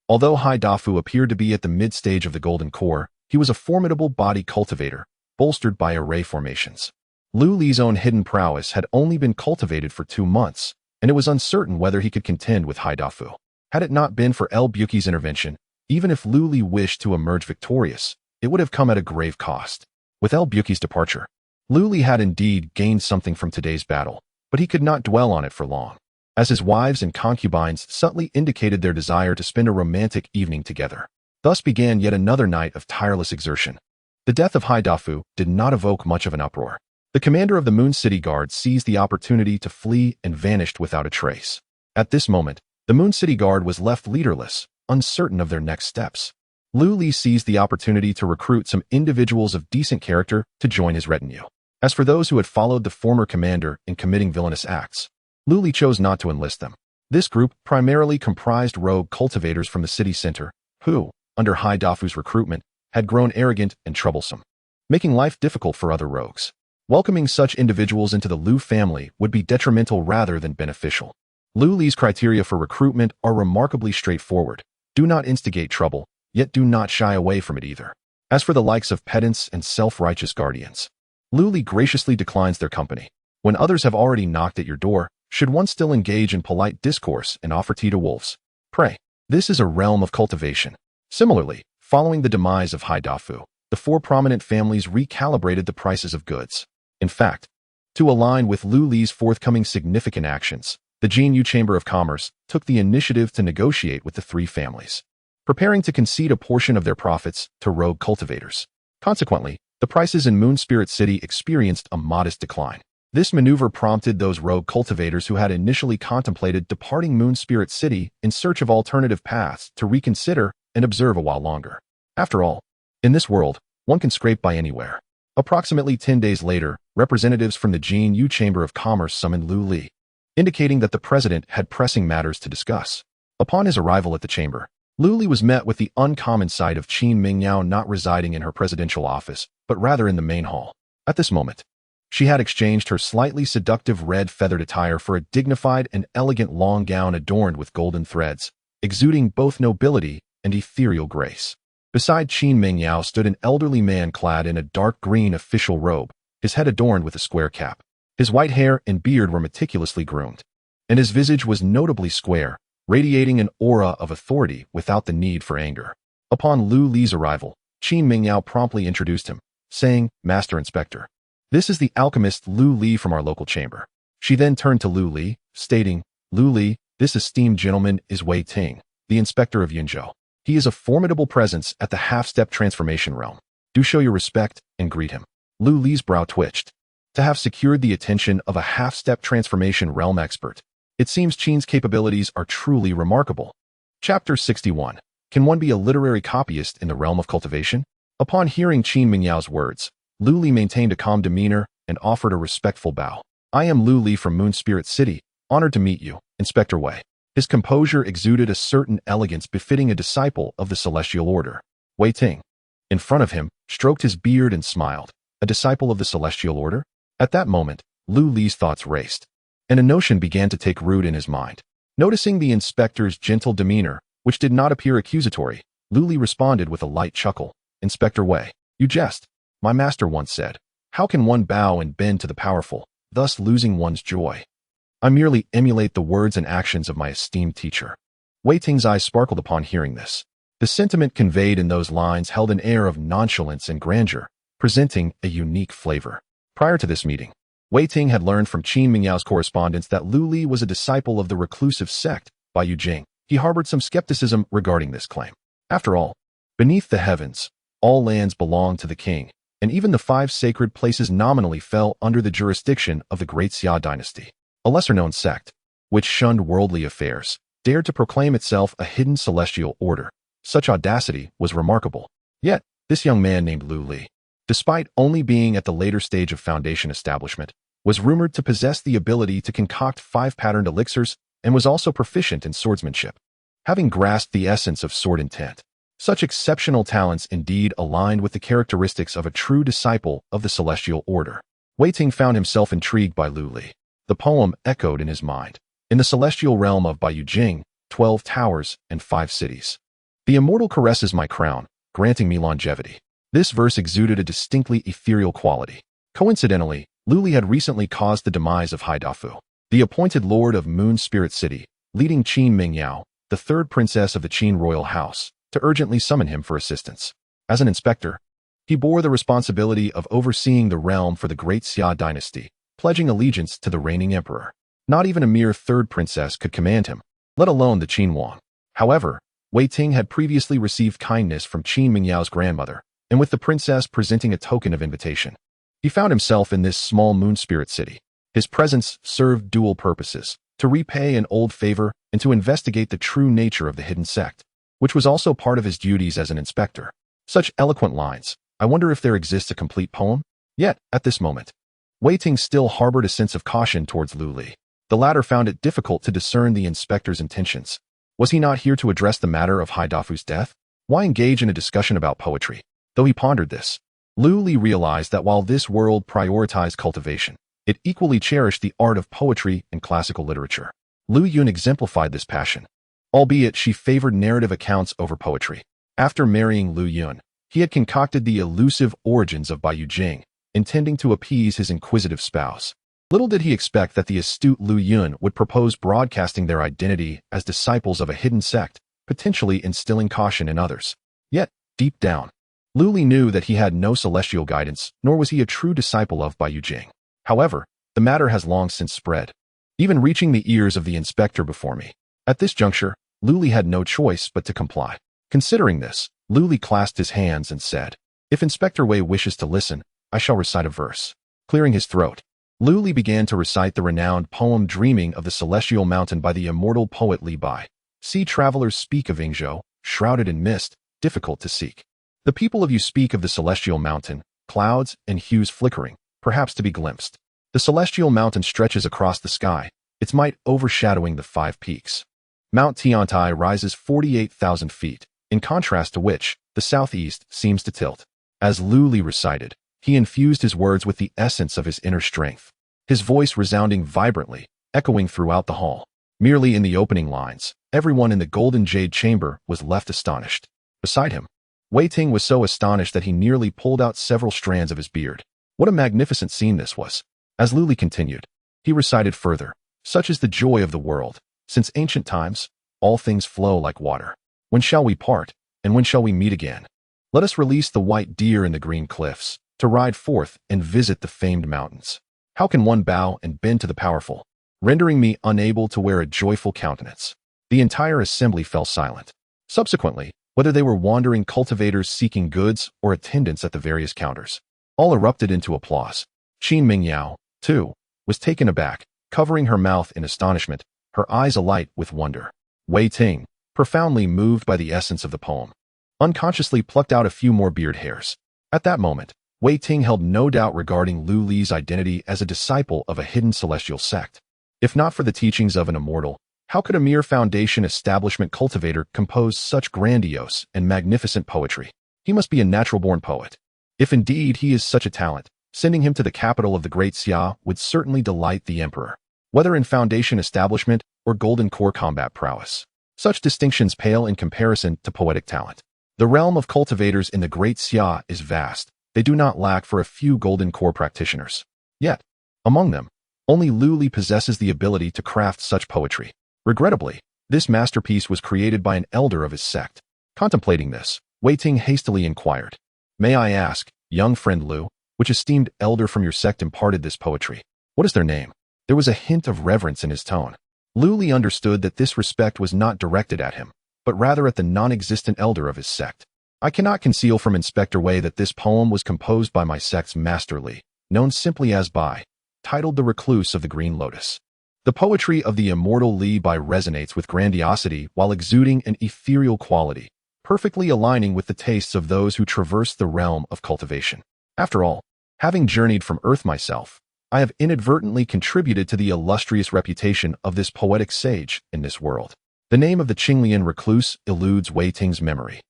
Although Haidafu appeared to be at the mid-stage of the Golden Core, he was a formidable body cultivator, bolstered by array formations. Lu Li's own hidden prowess had only been cultivated for 2 months, and it was uncertain whether he could contend with Haidafu. Had it not been for El Buki's intervention, even if Lu Li wished to emerge victorious, it would have come at a grave cost. With El Buki's departure, Lu Li had indeed gained something from today's battle, but he could not dwell on it for long, as his wives and concubines subtly indicated their desire to spend a romantic evening together. Thus began yet another night of tireless exertion. The death of Haidafu did not evoke much of an uproar. The commander of the Moon City Guard seized the opportunity to flee and vanished without a trace. At this moment, the Moon City Guard was left leaderless, uncertain of their next steps. Lu Li seized the opportunity to recruit some individuals of decent character to join his retinue. As for those who had followed the former commander in committing villainous acts, Lu Li chose not to enlist them. This group primarily comprised rogue cultivators from the city center, who, under Haidafu's recruitment, had grown arrogant and troublesome, making life difficult for other rogues. Welcoming such individuals into the Lu family would be detrimental rather than beneficial. Lu Li's criteria for recruitment are remarkably straightforward. Do not instigate trouble, yet do not shy away from it either. As for the likes of pedants and self-righteous guardians, Lu Li graciously declines their company. When others have already knocked at your door, should one still engage in polite discourse and offer tea to wolves? Pray, this is a realm of cultivation. Similarly, following the demise of Haidafu, the 4 prominent families recalibrated the prices of goods. In fact, to align with Lu Li's forthcoming significant actions, the Jinyu Chamber of Commerce took the initiative to negotiate with the 3 families, preparing to concede a portion of their profits to rogue cultivators. Consequently, the prices in Moon Spirit City experienced a modest decline. This maneuver prompted those rogue cultivators who had initially contemplated departing Moon Spirit City in search of alternative paths to reconsider and observe a while longer. After all, in this world, one can scrape by anywhere. Approximately 10 days later, representatives from the Jinyu Chamber of Commerce summoned Lu Li, indicating that the president had pressing matters to discuss. Upon his arrival at the chamber, Lu Li was met with the uncommon sight of Qin Mingyao not residing in her presidential office, but rather in the main hall. At this moment, She had exchanged her slightly seductive red feathered attire for a dignified and elegant long gown adorned with golden threads, exuding both nobility and ethereal grace. Beside Qin Mingyao stood an elderly man clad in a dark green official robe, his head adorned with a square cap. His white hair and beard were meticulously groomed, and his visage was notably square, radiating an aura of authority without the need for anger. Upon Lu Li's arrival, Qin Mingyao promptly introduced him, saying, "Master Inspector, this is the alchemist Lu Li from our local chamber." She then turned to Lu Li, stating, "Lu Li, this esteemed gentleman is Wei Ting, the inspector of Yunzhou. He is a formidable presence at the half-step transformation realm. Do show your respect and greet him." Lu Li's brow twitched. To have secured the attention of a half-step transformation realm expert, it seems Qin's capabilities are truly remarkable. Chapter 61. Can one be a literary copyist in the realm of cultivation? Upon hearing Qin Mingyao's words, Lu Li maintained a calm demeanor and offered a respectful bow. "I am Lu Li from Moon Spirit City, honored to meet you, Inspector Wei." His composure exuded a certain elegance befitting a disciple of the Celestial Order. Wei Ting, in front of him, stroked his beard and smiled. A disciple of the Celestial Order? At that moment, Lu Li's thoughts raced, and a notion began to take root in his mind. Noticing the inspector's gentle demeanor, which did not appear accusatory, Lu Li responded with a light chuckle. "Inspector Wei, you jest. My master once said, 'How can one bow and bend to the powerful, thus losing one's joy?' I merely emulate the words and actions of my esteemed teacher." Wei Ting's eyes sparkled upon hearing this. The sentiment conveyed in those lines held an air of nonchalance and grandeur, presenting a unique flavor. Prior to this meeting, Wei Ting had learned from Qin Mingyao's correspondence that Lu Li was a disciple of the reclusive sect by Yu Jing. He harbored some skepticism regarding this claim. After all, beneath the heavens, all lands belong to the king, and even the 5 sacred places nominally fell under the jurisdiction of the Great Xia dynasty. A lesser-known sect, which shunned worldly affairs, dared to proclaim itself a hidden celestial order. Such audacity was remarkable. Yet, this young man named Lu Li, despite only being at the later stage of foundation establishment, was rumored to possess the ability to concoct 5-patterned elixirs and was also proficient in swordsmanship, having grasped the essence of sword intent. Such exceptional talents indeed aligned with the characteristics of a true disciple of the Celestial Order. Wei Ting found himself intrigued by Lu Li. The poem echoed in his mind. In the celestial realm of Baiyu Jing, 12 towers and 5 cities. The immortal caresses my crown, granting me longevity. This verse exuded a distinctly ethereal quality. Coincidentally, Lu Li had recently caused the demise of Haidafu, the appointed lord of Moon Spirit City, leading Qin Mingyao, the 3rd princess of the Qin royal house, to urgently summon him for assistance. As an inspector, he bore the responsibility of overseeing the realm for the Great Xia dynasty, pledging allegiance to the reigning emperor. Not even a mere 3rd princess could command him, let alone the Qin Wang. However, Wei Ting had previously received kindness from Qin Mingyao's grandmother, and with the princess presenting a token of invitation, he found himself in this small moon spirit city. His presence served dual purposes: to repay an old favor and to investigate the true nature of the hidden sect, which was also part of his duties as an inspector. Such eloquent lines. I wonder if there exists a complete poem? Yet, at this moment, Wei Ting still harbored a sense of caution towards Lu Li. The latter found it difficult to discern the inspector's intentions. Was he not here to address the matter of Haidafu's death? Why engage in a discussion about poetry? Though he pondered this, Lu Li realized that while this world prioritized cultivation, it equally cherished the art of poetry and classical literature. Lu Yun exemplified this passion, albeit she favored narrative accounts over poetry. After marrying Lu Yun, he had concocted the elusive origins of Baiyu Jing, intending to appease his inquisitive spouse. Little did he expect that the astute Lu Yun would propose broadcasting their identity as disciples of a hidden sect, potentially instilling caution in others. Yet, deep down, Lu Li knew that he had no celestial guidance, nor was he a true disciple of Baiyu Jing. However, the matter has long since spread, even reaching the ears of the inspector before me. At this juncture, Lu Li had no choice but to comply. Considering this, Lu Li clasped his hands and said, "If Inspector Wei wishes to listen, I shall recite a verse." Clearing his throat, Lu Li began to recite the renowned poem Dreaming of the Celestial Mountain by the immortal poet Li Bai. Sea travelers speak of Yingzhou, shrouded in mist, difficult to seek. The people of you speak of the celestial mountain, clouds and hues flickering, perhaps to be glimpsed. The celestial mountain stretches across the sky, its might overshadowing the 5 peaks. Mount Tiantai rises 48,000 feet, in contrast to which, the southeast seems to tilt. As Lu Li recited, He infused his words with the essence of his inner strength, his voice resounding vibrantly, echoing throughout the hall. Merely in the opening lines, everyone in the golden jade chamber was left astonished. Beside him, Wei Ting was so astonished that he nearly pulled out several strands of his beard. What a magnificent scene this was! As Luli continued, he recited further, "Such is the joy of the world. Since ancient times, all things flow like water. When shall we part, and when shall we meet again? Let us release the white deer in the green cliffs, to ride forth and visit the famed mountains. How can one bow and bend to the powerful, rendering me unable to wear a joyful countenance?" The entire assembly fell silent. Subsequently, whether they were wandering cultivators seeking goods or attendants at the various counters, all erupted into applause. Qin Mingyao, too, was taken aback, covering her mouth in astonishment, her eyes alight with wonder. Wei Ting, profoundly moved by the essence of the poem, unconsciously plucked out a few more beard hairs. At that moment, Wei Ting held no doubt regarding Lu Li's identity as a disciple of a hidden celestial sect. If not for the teachings of an immortal, how could a mere foundation establishment cultivator compose such grandiose and magnificent poetry? He must be a natural-born poet. If indeed he is such a talent, sending him to the capital of the Great Xia would certainly delight the emperor. Whether in foundation establishment or golden core combat prowess, such distinctions pale in comparison to poetic talent. The realm of cultivators in the Great Xia is vast. They do not lack for a few golden core practitioners. Yet, among them, only Lu Li possesses the ability to craft such poetry. Regrettably, this masterpiece was created by an elder of his sect. Contemplating this, Wei Ting hastily inquired, "May I ask, young friend Lu, which esteemed elder from your sect imparted this poetry? What is their name?" There was a hint of reverence in his tone. Lu Li understood that this respect was not directed at him, but rather at the non-existent elder of his sect. "I cannot conceal from Inspector Wei that this poem was composed by my sect's Master Li, known simply as Bai, titled The Recluse of the Green Lotus. The poetry of the immortal Li Bai resonates with grandiosity while exuding an ethereal quality, perfectly aligning with the tastes of those who traverse the realm of cultivation. After all, having journeyed from Earth myself, I have inadvertently contributed to the illustrious reputation of this poetic sage in this world." The name of the Qinglian recluse eludes Wei Ting's memory,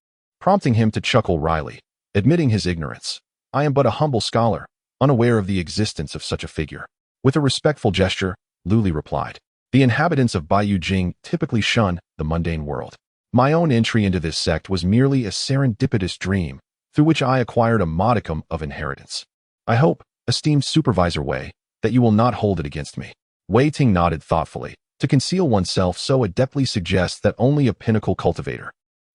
prompting him to chuckle wryly, admitting his ignorance. "I am but a humble scholar, unaware of the existence of such a figure." With a respectful gesture, Lu Li replied, "The inhabitants of Baiyu Jing typically shun the mundane world. My own entry into this sect was merely a serendipitous dream, through which I acquired a modicum of inheritance. I hope, esteemed Supervisor Wei, that you will not hold it against me." Wei Ting nodded thoughtfully. To conceal oneself so adeptly suggests that only a pinnacle cultivator,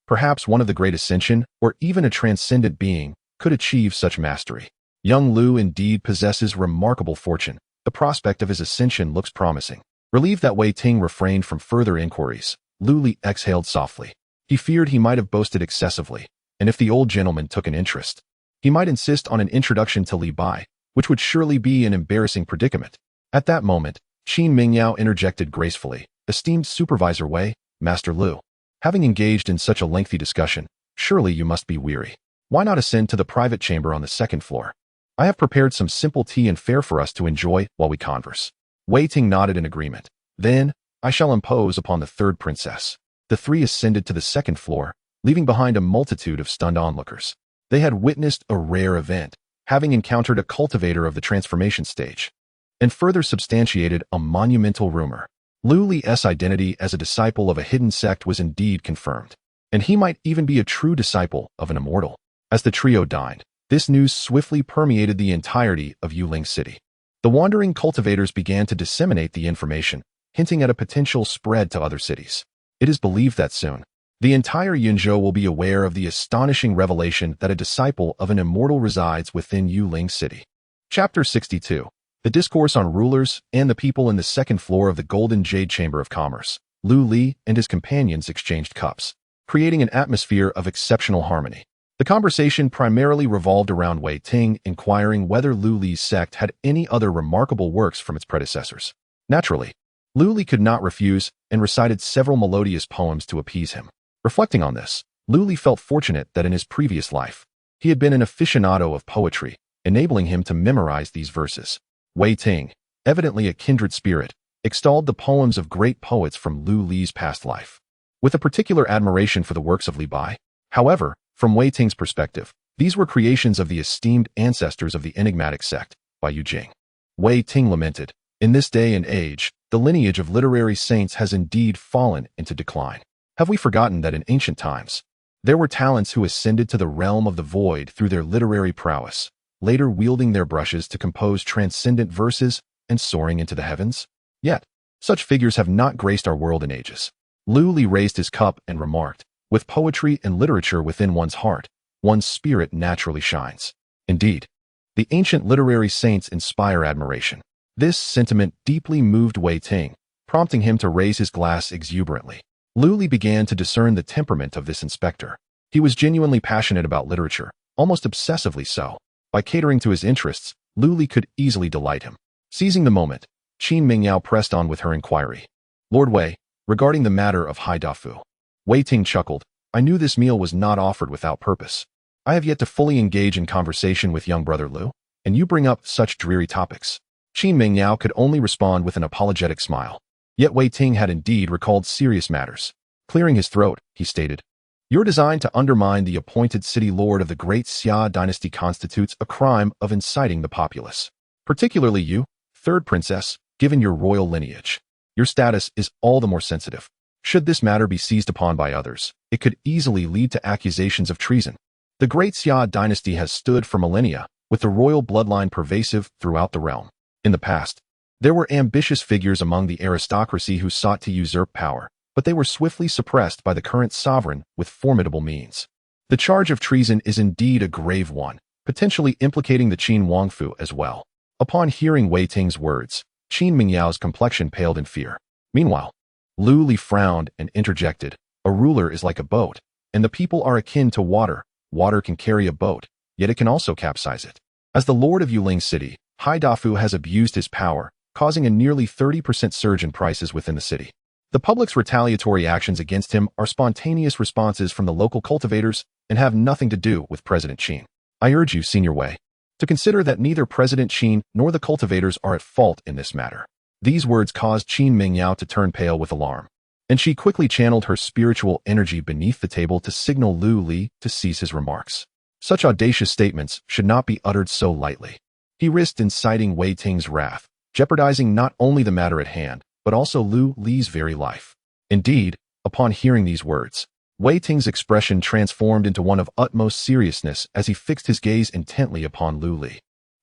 perhaps one of the great ascension or even a transcendent being, could achieve such mastery. Young Lu indeed possesses remarkable fortune. The prospect of his ascension looks promising. Relieved that Wei Ting refrained from further inquiries, Lu Li exhaled softly. He feared he might have boasted excessively, and if the old gentleman took an interest, he might insist on an introduction to Li Bai, which would surely be an embarrassing predicament. At that moment, Qin Mingyao interjected gracefully, "Esteemed Supervisor Wei, Master Lu, having engaged in such a lengthy discussion, surely you must be weary. Why not ascend to the private chamber on the second floor? I have prepared some simple tea and fare for us to enjoy while we converse." Wei Ting nodded in agreement. "Then, I shall impose upon the third princess." The three ascended to the second floor, leaving behind a multitude of stunned onlookers. They had witnessed a rare event, having encountered a cultivator of the transformation stage, and further substantiated a monumental rumor. Lu Li's identity as a disciple of a hidden sect was indeed confirmed, and he might even be a true disciple of an immortal. As the trio dined, this news swiftly permeated the entirety of Yuling City. The wandering cultivators began to disseminate the information, hinting at a potential spread to other cities. It is believed that soon, the entire Yunzhou will be aware of the astonishing revelation that a disciple of an immortal resides within Yuling City. Chapter 62. The Discourse on Rulers and the People in the second floor of the Golden Jade Chamber of Commerce. Lu Li and his companions exchanged cups, creating an atmosphere of exceptional harmony. The conversation primarily revolved around Wei Ting inquiring whether Lu Li's sect had any other remarkable works from its predecessors. Naturally, Lu Li could not refuse and recited several melodious poems to appease him. Reflecting on this, Lu Li felt fortunate that in his previous life, he had been an aficionado of poetry, enabling him to memorize these verses. Wei Ting, evidently a kindred spirit, extolled the poems of great poets from Lu Li's past life, with a particular admiration for the works of Li Bai. However, from Wei Ting's perspective, These were creations of the esteemed ancestors of the enigmatic sect, by Yu Jing. Wei Ting lamented, "In this day and age, the lineage of literary saints has indeed fallen into decline. Have we forgotten that in ancient times, there were talents who ascended to the realm of the void through their literary prowess, later wielding their brushes to compose transcendent verses and soaring into the heavens? Yet, such figures have not graced our world in ages." Lu Li raised his cup and remarked, "With poetry and literature within one's heart, one's spirit naturally shines." Indeed, the ancient literary saints inspire admiration. This sentiment deeply moved Wei Ting, prompting him to raise his glass exuberantly. Lu Li began to discern the temperament of this inspector. He was genuinely passionate about literature, almost obsessively so. By catering to his interests, Lu Li could easily delight him. Seizing the moment, Qin Mingyao pressed on with her inquiry. "Lord Wei, regarding the matter of Hai Da Fu." Wei Ting chuckled. "I knew this meal was not offered without purpose. I have yet to fully engage in conversation with young brother Lu, and you bring up such dreary topics." Qin Mingyao could only respond with an apologetic smile. Yet Wei Ting had indeed recalled serious matters. Clearing his throat, he stated, "Your design to undermine the appointed city lord of the great Xia dynasty constitutes a crime of inciting the populace. Particularly you, third princess, given your royal lineage. Your status is all the more sensitive. Should this matter be seized upon by others, it could easily lead to accusations of treason. The great Xia dynasty has stood for millennia, with the royal bloodline pervasive throughout the realm. In the past, there were ambitious figures among the aristocracy who sought to usurp power, but they were swiftly suppressed by the current sovereign with formidable means. The charge of treason is indeed a grave one, potentially implicating the Qin Wangfu as well." Upon hearing Wei Ting's words, Qin Mingyao's complexion paled in fear. Meanwhile, Lu Li frowned and interjected, "A ruler is like a boat, and the people are akin to water. Water can carry a boat, yet it can also capsize it. As the lord of Yuling City, Hai Dafu has abused his power, causing a nearly 30% surge in prices within the city. The public's retaliatory actions against him are spontaneous responses from the local cultivators and have nothing to do with President Qin. I urge you, Senior Wei, to consider that neither President Qin nor the cultivators are at fault in this matter." These words caused Qin Mingyao to turn pale with alarm, and she quickly channeled her spiritual energy beneath the table to signal Lu Li to cease his remarks. Such audacious statements should not be uttered so lightly. He risked inciting Wei Ting's wrath, jeopardizing not only the matter at hand, but also Lu Li's very life. Indeed, upon hearing these words, Wei Ting's expression transformed into one of utmost seriousness as he fixed his gaze intently upon Lu Li.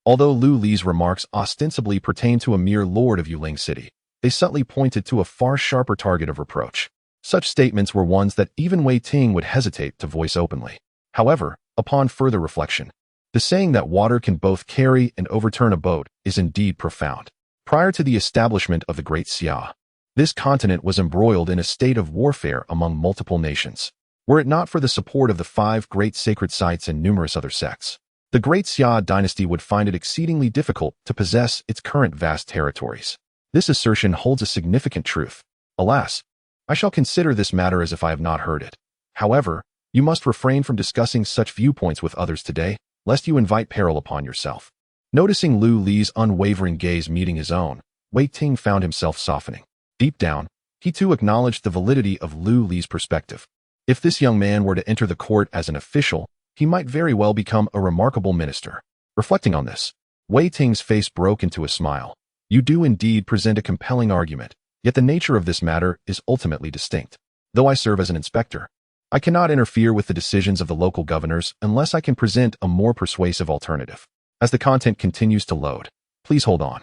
Although Lu Li's remarks ostensibly pertained to a mere lord of Yuling City, they subtly pointed to a far sharper target of reproach. Such statements were ones that even Wei Ting would hesitate to voice openly. However, upon further reflection, the saying that water can both carry and overturn a boat is indeed profound. Prior to the establishment of the Great Xia, this continent was embroiled in a state of warfare among multiple nations. Were it not for the support of the 5 great sacred sites and numerous other sects, the Great Xia dynasty would find it exceedingly difficult to possess its current vast territories. This assertion holds a significant truth. Alas, I shall consider this matter as if I have not heard it. However, you must refrain from discussing such viewpoints with others today, lest you invite peril upon yourself. Noticing Lu Li's unwavering gaze meeting his own, Wei Ting found himself softening. Deep down, he too acknowledged the validity of Lu Li's perspective. If this young man were to enter the court as an official, he might very well become a remarkable minister. Reflecting on this, Wei Ting's face broke into a smile. "You do indeed present a compelling argument, yet the nature of this matter is ultimately distinct. Though I serve as an inspector, I cannot interfere with the decisions of the local governors unless I can present a more persuasive alternative." As the content continues to load, please hold on.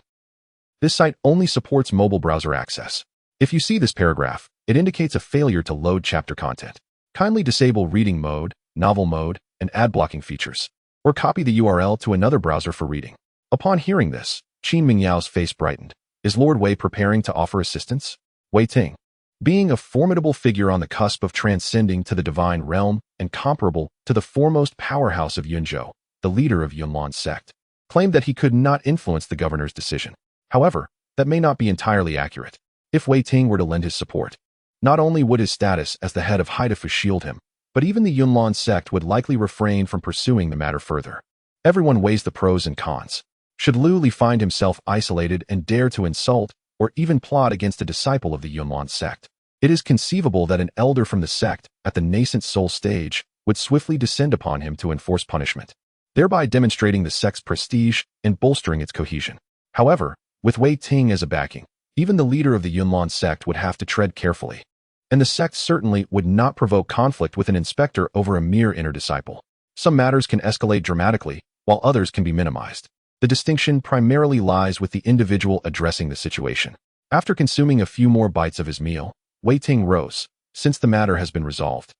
This site only supports mobile browser access. If you see this paragraph, it indicates a failure to load chapter content. Kindly disable reading mode, novel mode, and ad blocking features, or copy the URL to another browser for reading. Upon hearing this, Qin Mingyao's face brightened. Is Lord Wei preparing to offer assistance? Wei Ting, being a formidable figure on the cusp of transcending to the divine realm and comparable to the foremost powerhouse of Yunzhou, the leader of Yunlan's sect, claimed that he could not influence the governor's decision. However, that may not be entirely accurate. If Wei Ting were to lend his support, not only would his status as the head of Haidafu shield him, but even the Yunlan sect would likely refrain from pursuing the matter further. Everyone weighs the pros and cons. Should Lu Li find himself isolated and dare to insult or even plot against a disciple of the Yunlan sect, it is conceivable that an elder from the sect, at the nascent soul stage, would swiftly descend upon him to enforce punishment, thereby demonstrating the sect's prestige and bolstering its cohesion. However, with Wei Ting as a backing, even the leader of the Yunlan sect would have to tread carefully, and the sect certainly would not provoke conflict with an inspector over a mere inner disciple. Some matters can escalate dramatically, while others can be minimized. The distinction primarily lies with the individual addressing the situation. After consuming a few more bites of his meal, Wei Ting rose. Since the matter has been resolved,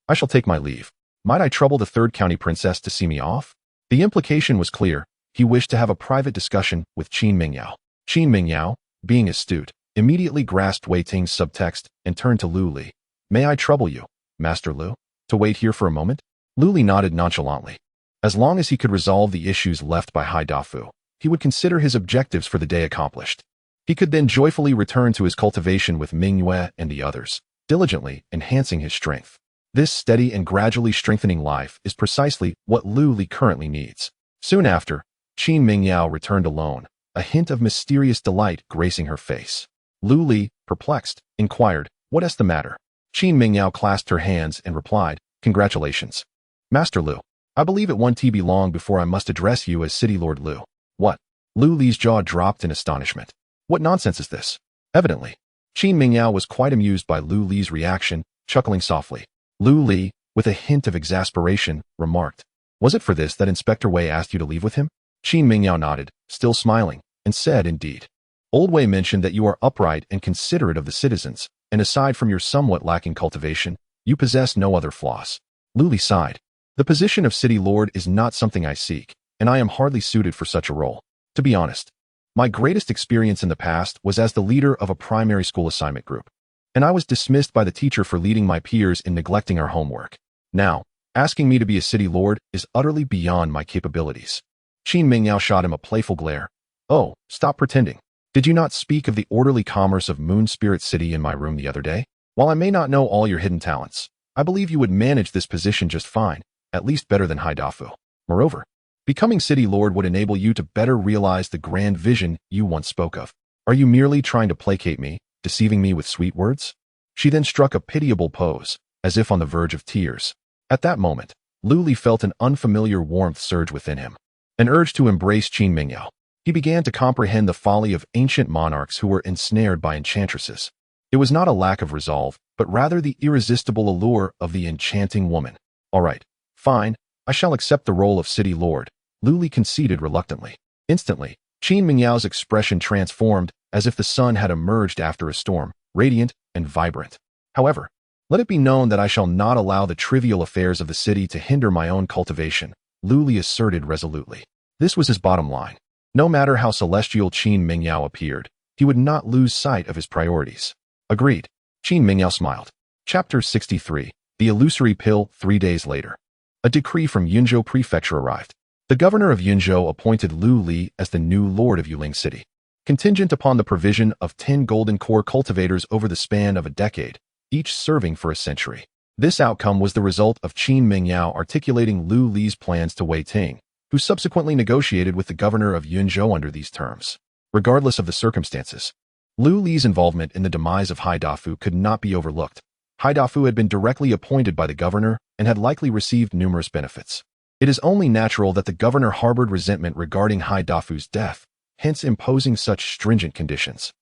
I shall take my leave. Might I trouble the third county princess to see me off? The implication was clear. He wished to have a private discussion with Qin Mingyao. Qin Mingyao, being astute, immediately grasped Wei Ting's subtext and turned to Lu Li. May I trouble you, Master Lu, to wait here for a moment? Lu Li nodded nonchalantly. As long as he could resolve the issues left by Hai Dafu, he would consider his objectives for the day accomplished. He could then joyfully return to his cultivation with Ming Yue and the others, diligently enhancing his strength. This steady and gradually strengthening life is precisely what Lu Li currently needs. Soon after, Qin Mingyao returned alone, a hint of mysterious delight gracing her face. Lu Li, perplexed, inquired, "What is the matter?" Qin Mingyao clasped her hands and replied, "Congratulations, Master Lu. I believe it won't be long before I must address you as City Lord Lu." What? Lu Li's jaw dropped in astonishment. What nonsense is this? Evidently, Qin Mingyao was quite amused by Lu Li's reaction, chuckling softly. Lu Li, with a hint of exasperation, remarked, "Was it for this that Inspector Wei asked you to leave with him?" Qin Mingyao nodded, still smiling, and said, "Indeed. Old Wei mentioned that you are upright and considerate of the citizens, and aside from your somewhat lacking cultivation, you possess no other flaws." Lu Li sighed. "The position of City Lord is not something I seek, and I am hardly suited for such a role. To be honest, my greatest experience in the past was as the leader of a primary school assignment group, and I was dismissed by the teacher for leading my peers in neglecting our homework. Now, asking me to be a City Lord is utterly beyond my capabilities." Qin Mingyao shot him a playful glare. "Oh, stop pretending. Did you not speak of the orderly commerce of Moon Spirit City in my room the other day? While I may not know all your hidden talents, I believe you would manage this position just fine, at least better than Hai Dafu. Moreover, becoming City Lord would enable you to better realize the grand vision you once spoke of. Are you merely trying to placate me, deceiving me with sweet words?" She then struck a pitiable pose, as if on the verge of tears. At that moment, Lu Li felt an unfamiliar warmth surge within him, an urge to embrace Qin Mingyao. He began to comprehend the folly of ancient monarchs who were ensnared by enchantresses. It was not a lack of resolve, but rather the irresistible allure of the enchanting woman. "All right, fine, I shall accept the role of City Lord," Lu Li conceded reluctantly. Instantly, Qin Mingyao's expression transformed, as if the sun had emerged after a storm, radiant and vibrant. "However, let it be known that I shall not allow the trivial affairs of the city to hinder my own cultivation," Lu Li asserted resolutely. This was his bottom line. No matter how celestial Qin Mingyao appeared, he would not lose sight of his priorities. "Agreed." Qin Mingyao smiled. Chapter 63. The Illusory Pill. 3 days later, a decree from Yunzhou Prefecture arrived. The governor of Yunzhou appointed Lu Li as the new lord of Yuling City, contingent upon the provision of 10 golden core cultivators over the span of a decade, each serving for a century. This outcome was the result of Qin Mingyao articulating Lu Li's plans to Wei Ting, who subsequently negotiated with the governor of Yunzhou under these terms. Regardless of the circumstances, Lu Li's involvement in the demise of Hai Dafu could not be overlooked. Hai Dafu had been directly appointed by the governor and had likely received numerous benefits. It is only natural that the governor harbored resentment regarding Hai Dafu's death, hence imposing such stringent conditions.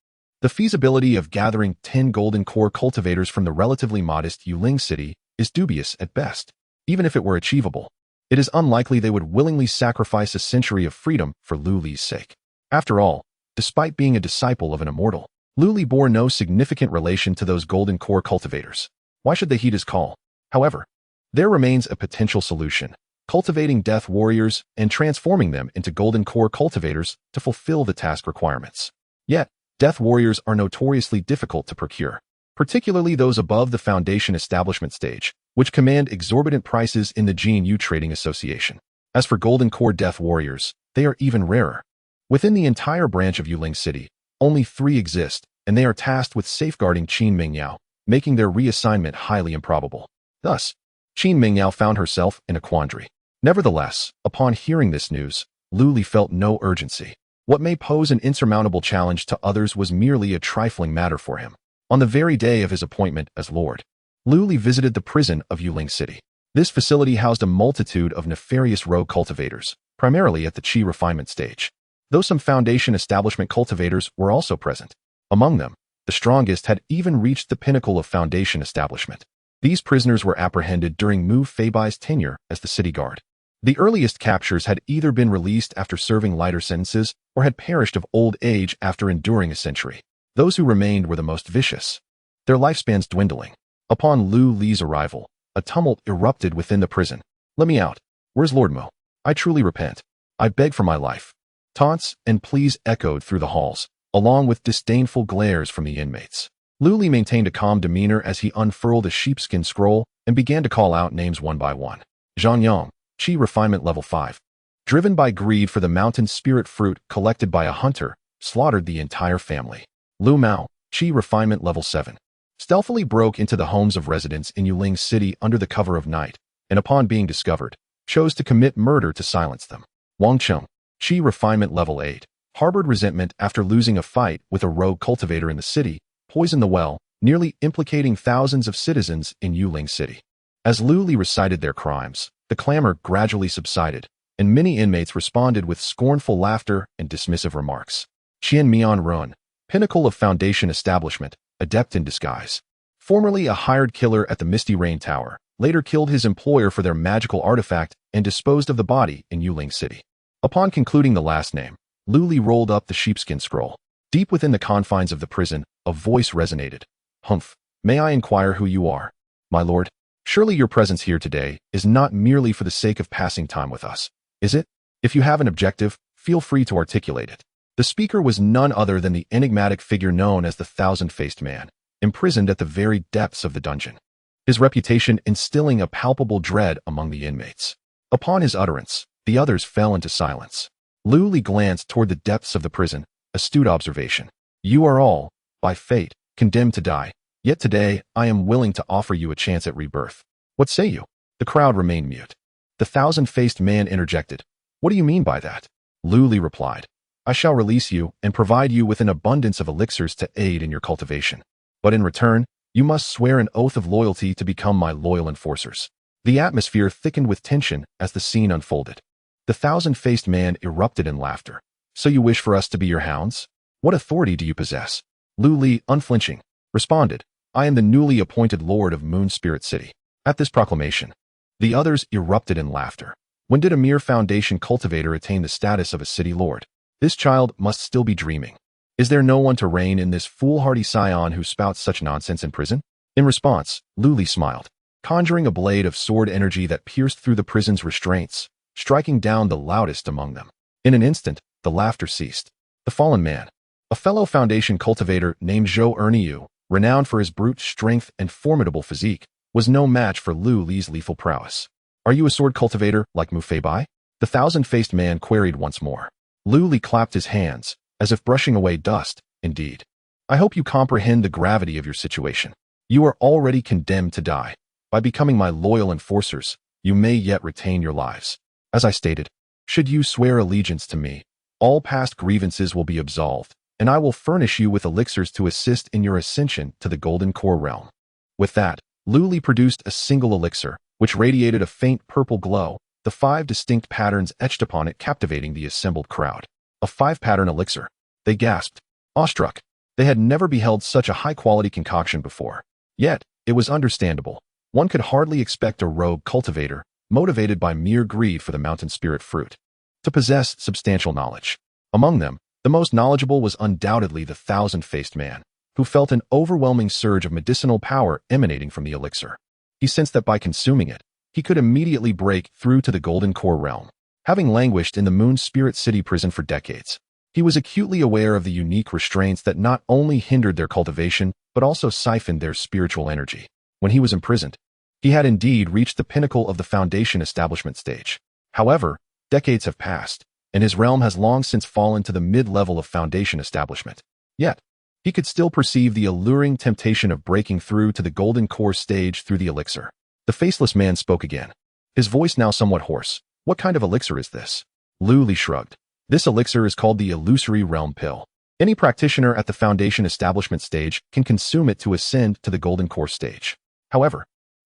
The feasibility of gathering 10 golden core cultivators from the relatively modest Yuling city is dubious at best. Even if it were achievable, it is unlikely they would willingly sacrifice a century of freedom for Lu Li's sake. After all, despite being a disciple of an immortal, Lu Li bore no significant relation to those golden core cultivators. Why should they heed his call? However, there remains a potential solution: cultivating death warriors and transforming them into golden core cultivators to fulfill the task requirements. Yet, death warriors are notoriously difficult to procure, particularly those above the foundation establishment stage, which command exorbitant prices in the Gene Trading Association. As for golden core death warriors, they are even rarer. Within the entire branch of Yuling City, only 3 exist, and they are tasked with safeguarding Qin Mingyao, making their reassignment highly improbable. Thus, Qin Mingyao found herself in a quandary. Nevertheless, upon hearing this news, Lu Li felt no urgency. What may pose an insurmountable challenge to others was merely a trifling matter for him. On the very day of his appointment as Lord, Lu Li visited the prison of Yuling City. This facility housed a multitude of nefarious rogue cultivators, primarily at the chi refinement stage, though some foundation establishment cultivators were also present. Among them, the strongest had even reached the pinnacle of foundation establishment. These prisoners were apprehended during Mu Feibai's tenure as the city guard. The earliest captures had either been released after serving lighter sentences or had perished of old age after enduring a century. Those who remained were the most vicious, their lifespans dwindling. Upon Lu Li's arrival, a tumult erupted within the prison. "Let me out. Where's Lord Mo? I truly repent. I beg for my life." Taunts and pleas echoed through the halls, along with disdainful glares from the inmates. Lu Li maintained a calm demeanor as he unfurled a sheepskin scroll and began to call out names one by one. Zhang Yang, Chi Refinement Level 5. Driven by greed for the mountain spirit fruit collected by a hunter, slaughtered the entire family. Lu Mao, Chi Refinement Level 7. Stealthily broke into the homes of residents in Yuling City under the cover of night, and upon being discovered, chose to commit murder to silence them. Wang Cheng, Chi Refinement Level 8. Harbored resentment after losing a fight with a rogue cultivator in the city, poisoned the well, nearly implicating thousands of citizens in Yuling City. As Lu Li recited their crimes, the clamor gradually subsided, and many inmates responded with scornful laughter and dismissive remarks. Qian Mian Run, pinnacle of foundation establishment, adept in disguise. Formerly a hired killer at the Misty Rain Tower, later killed his employer for their magical artifact and disposed of the body in Yuling City. Upon concluding the last name, Lu Li rolled up the sheepskin scroll. Deep within the confines of the prison, a voice resonated. "Humph, may I inquire who you are? My lord, surely your presence here today is not merely for the sake of passing time with us, is it? If you have an objective, feel free to articulate it." The speaker was none other than the enigmatic figure known as the Thousand-Faced Man, imprisoned at the very depths of the dungeon, his reputation instilling a palpable dread among the inmates. Upon his utterance, the others fell into silence. Lu Li glanced toward the depths of the prison, astute observation. "You are all, by fate, condemned to die, yet today I am willing to offer you a chance at rebirth. What say you?" The crowd remained mute. The Thousand-Faced Man interjected. "What do you mean by that?" Lu Li replied. "I shall release you and provide you with an abundance of elixirs to aid in your cultivation. But in return, you must swear an oath of loyalty to become my loyal enforcers." The atmosphere thickened with tension as the scene unfolded. The Thousand-Faced Man erupted in laughter. "So you wish for us to be your hounds? What authority do you possess?" Lu Li, unflinching, responded, "I am the newly appointed Lord of Moon Spirit City." At this proclamation, the others erupted in laughter. When did a mere foundation cultivator attain the status of a city lord? This child must still be dreaming. Is there no one to reign in this foolhardy scion who spouts such nonsense in prison? In response, Lu Li smiled, conjuring a blade of sword energy that pierced through the prison's restraints, striking down the loudest among them. In an instant, the laughter ceased. The fallen man, a fellow foundation cultivator named Zhou Erniu, renowned for his brute strength and formidable physique, was no match for Lu Li's lethal prowess. "Are you a sword cultivator like Mu Feibai?" The Thousand-Faced Man queried once more. Lu Li clapped his hands, as if brushing away dust. "Indeed. I hope you comprehend the gravity of your situation. You are already condemned to die. By becoming my loyal enforcers, you may yet retain your lives. As I stated, should you swear allegiance to me, all past grievances will be absolved, and I will furnish you with elixirs to assist in your ascension to the Golden Core realm." With that, Lu Li produced a single elixir, which radiated a faint purple glow, the 5 distinct patterns etched upon it captivating the assembled crowd. A 5-pattern elixir. They gasped, awestruck. They had never beheld such a high-quality concoction before. Yet, it was understandable. One could hardly expect a rogue cultivator, motivated by mere greed for the mountain spirit fruit, to possess substantial knowledge. Among them, the most knowledgeable was undoubtedly the Thousand-Faced Man, who felt an overwhelming surge of medicinal power emanating from the elixir. He sensed that by consuming it, he could immediately break through to the Golden Core realm. Having languished in the Moon Spirit City prison for decades, he was acutely aware of the unique restraints that not only hindered their cultivation, but also siphoned their spiritual energy. When he was imprisoned, he had indeed reached the pinnacle of the foundation establishment stage. However, decades have passed, and his realm has long since fallen to the mid-level of foundation establishment. Yet, he could still perceive the alluring temptation of breaking through to the Golden Core stage through the elixir. The faceless man spoke again, his voice now somewhat hoarse. "What kind of elixir is this?" Lu Li shrugged. "This elixir is called the Illusory Realm Pill. Any practitioner at the foundation establishment stage can consume it to ascend to the Golden Core stage. However,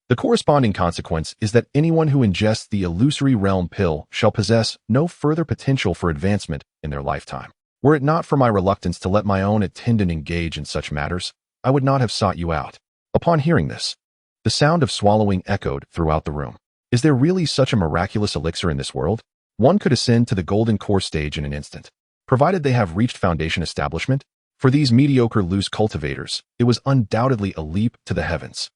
The corresponding consequence is that anyone who ingests the illusory realm pill shall possess no further potential for advancement in their lifetime. Were it not for my reluctance to let my own attendant engage in such matters, I would not have sought you out. Upon hearing this, the sound of swallowing echoed throughout the room. Is there really such a miraculous elixir in this world? One could ascend to the golden core stage in an instant, provided they have reached foundation establishment. For these mediocre loose cultivators, it was undoubtedly a leap to the heavens.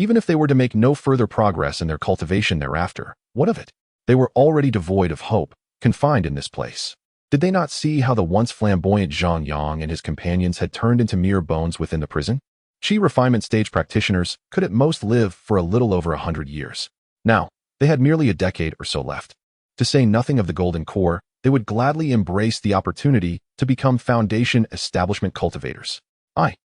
Even if they were to make no further progress in their cultivation thereafter, what of it? They were already devoid of hope, confined in this place. Did they not see how the once flamboyant Zhang Yang and his companions had turned into mere bones within the prison? Chi refinement stage practitioners could at most live for a little over 100 years. Now, they had merely a decade or so left. To say nothing of the golden core, they would gladly embrace the opportunity to become foundation establishment cultivators.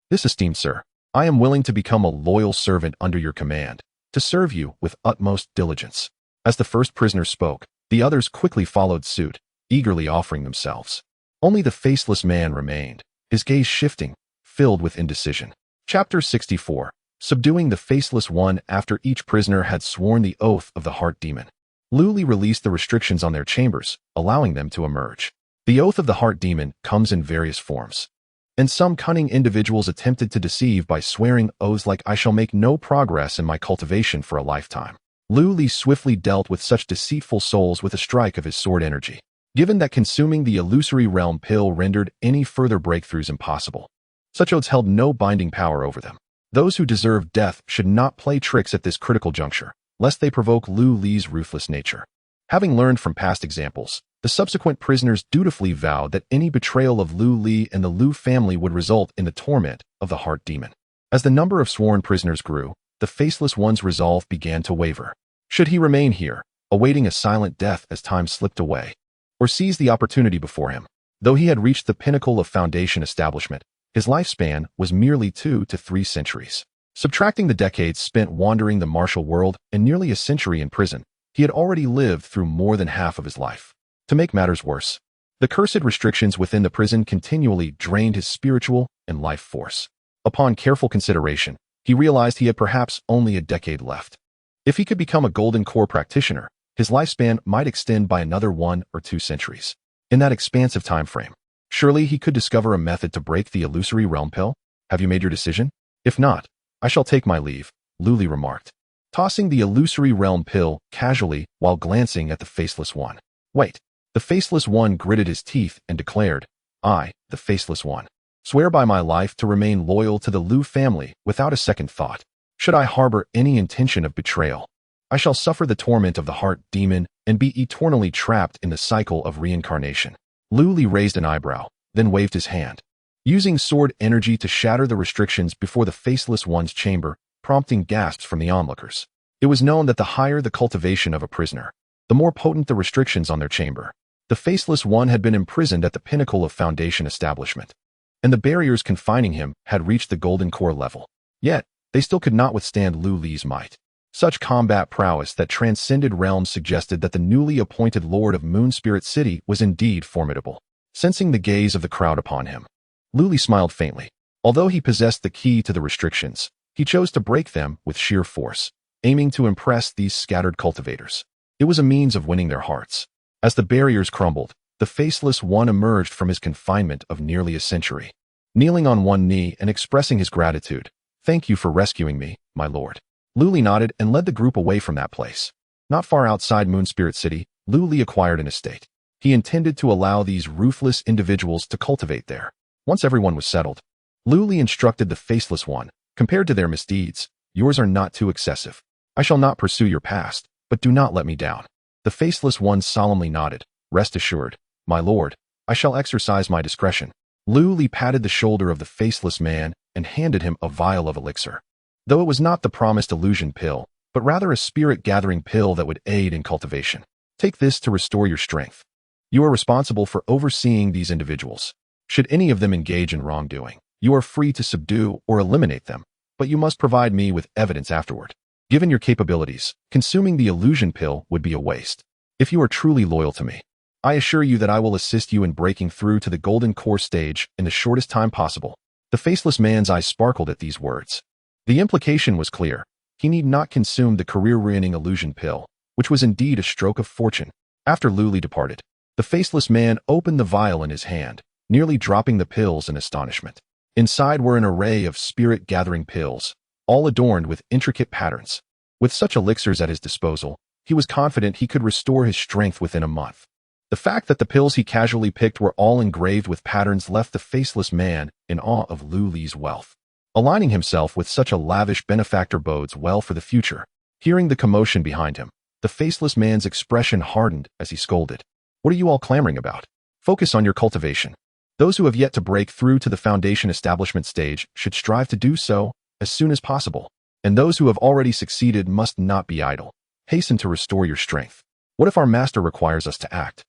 This esteemed sir, I am willing to become a loyal servant under your command, to serve you with utmost diligence. As the first prisoner spoke, the others quickly followed suit, eagerly offering themselves. Only the faceless man remained, his gaze shifting, filled with indecision. Chapter 64. Subduing the faceless one. After each prisoner had sworn the oath of the heart demon, Lu Li released the restrictions on their chambers, allowing them to emerge. The oath of the heart demon comes in various forms, and some cunning individuals attempted to deceive by swearing oaths like "I shall make no progress in my cultivation for a lifetime." Lu Li swiftly dealt with such deceitful souls with a strike of his sword energy. Given that consuming the illusory realm pill rendered any further breakthroughs impossible, such oaths held no binding power over them. Those who deserve death should not play tricks at this critical juncture, lest they provoke Lu Li's ruthless nature. Having learned from past examples, the subsequent prisoners dutifully vowed that any betrayal of Lu Li and the Lu family would result in the torment of the heart demon. As the number of sworn prisoners grew, the faceless one's resolve began to waver. Should he remain here, awaiting a silent death as time slipped away, or seize the opportunity before him? Though he had reached the pinnacle of foundation establishment, his lifespan was merely 2 to 3 centuries. Subtracting the decades spent wandering the martial world and nearly a century in prison, he had already lived through more than half of his life. To make matters worse, the cursed restrictions within the prison continually drained his spiritual and life force. Upon careful consideration, he realized he had perhaps only a decade left. If he could become a golden core practitioner, his lifespan might extend by another 1 or 2 centuries. In that expansive time frame, surely he could discover a method to break the illusory realm pill. Have you made your decision? If not, I shall take my leave, Lu Li remarked, tossing the illusory realm pill casually while glancing at the faceless one. Wait. The faceless one gritted his teeth and declared, I, the faceless one, swear by my life to remain loyal to the Lu family without a second thought. Should I harbor any intention of betrayal, I shall suffer the torment of the heart demon and be eternally trapped in the cycle of reincarnation. Lu Li raised an eyebrow, then waved his hand, using sword energy to shatter the restrictions before the faceless one's chamber, prompting gasps from the onlookers. It was known that the higher the cultivation of a prisoner, the more potent the restrictions on their chamber. The faceless one had been imprisoned at the pinnacle of foundation establishment, and the barriers confining him had reached the golden core level. Yet, they still could not withstand Lu Li's might. Such combat prowess that transcended realms suggested that the newly appointed Lord of Moon Spirit City was indeed formidable. Sensing the gaze of the crowd upon him, Lu Li smiled faintly. Although he possessed the key to the restrictions, he chose to break them with sheer force, aiming to impress these scattered cultivators. It was a means of winning their hearts. As the barriers crumbled, the faceless one emerged from his confinement of nearly a century. Kneeling on one knee and expressing his gratitude, "Thank you for rescuing me, my lord." Lu Li nodded and led the group away from that place. Not far outside Moon Spirit City, Lu Li acquired an estate. He intended to allow these ruthless individuals to cultivate there. Once everyone was settled, Lu Li instructed the faceless one, "Compared to their misdeeds, yours are not too excessive. I shall not pursue your past, but do not let me down." The faceless one solemnly nodded. "Rest assured, my lord, I shall exercise my discretion." Lu Li patted the shoulder of the faceless man and handed him a vial of elixir. Though it was not the promised illusion pill, but rather a spirit-gathering pill that would aid in cultivation. "Take this to restore your strength. You are responsible for overseeing these individuals. Should any of them engage in wrongdoing, you are free to subdue or eliminate them, but you must provide me with evidence afterward. Given your capabilities, consuming the illusion pill would be a waste. If you are truly loyal to me, I assure you that I will assist you in breaking through to the golden core stage in the shortest time possible." The faceless man's eyes sparkled at these words. The implication was clear. he need not consume the career-ruining illusion pill, which was indeed a stroke of fortune. After Luli departed, the faceless man opened the vial in his hand, nearly dropping the pills in astonishment. Inside were an array of spirit-gathering pills, all adorned with intricate patterns. With such elixirs at his disposal, he was confident he could restore his strength within a month. The fact that the pills he casually picked were all engraved with patterns left the faceless man in awe of Luli's wealth. Aligning himself with such a lavish benefactor bodes well for the future. Hearing the commotion behind him, the faceless man's expression hardened as he scolded. What are you all clamoring about? Focus on your cultivation. Those who have yet to break through to the foundation establishment stage should strive to do so as soon as possible. And those who have already succeeded must not be idle. Hasten to restore your strength. What if our master requires us to act?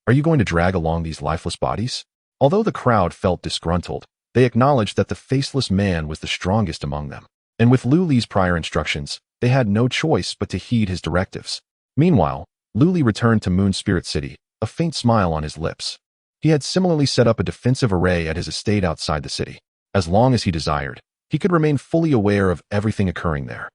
Are you going to drag along these lifeless bodies? Although the crowd felt disgruntled, they acknowledged that the faceless man was the strongest among them. And with Luli's prior instructions, they had no choice but to heed his directives. Meanwhile, Luli returned to Moon Spirit City, a faint smile on his lips. He had similarly set up a defensive array at his estate outside the city. As long as he desired, he could remain fully aware of everything occurring there.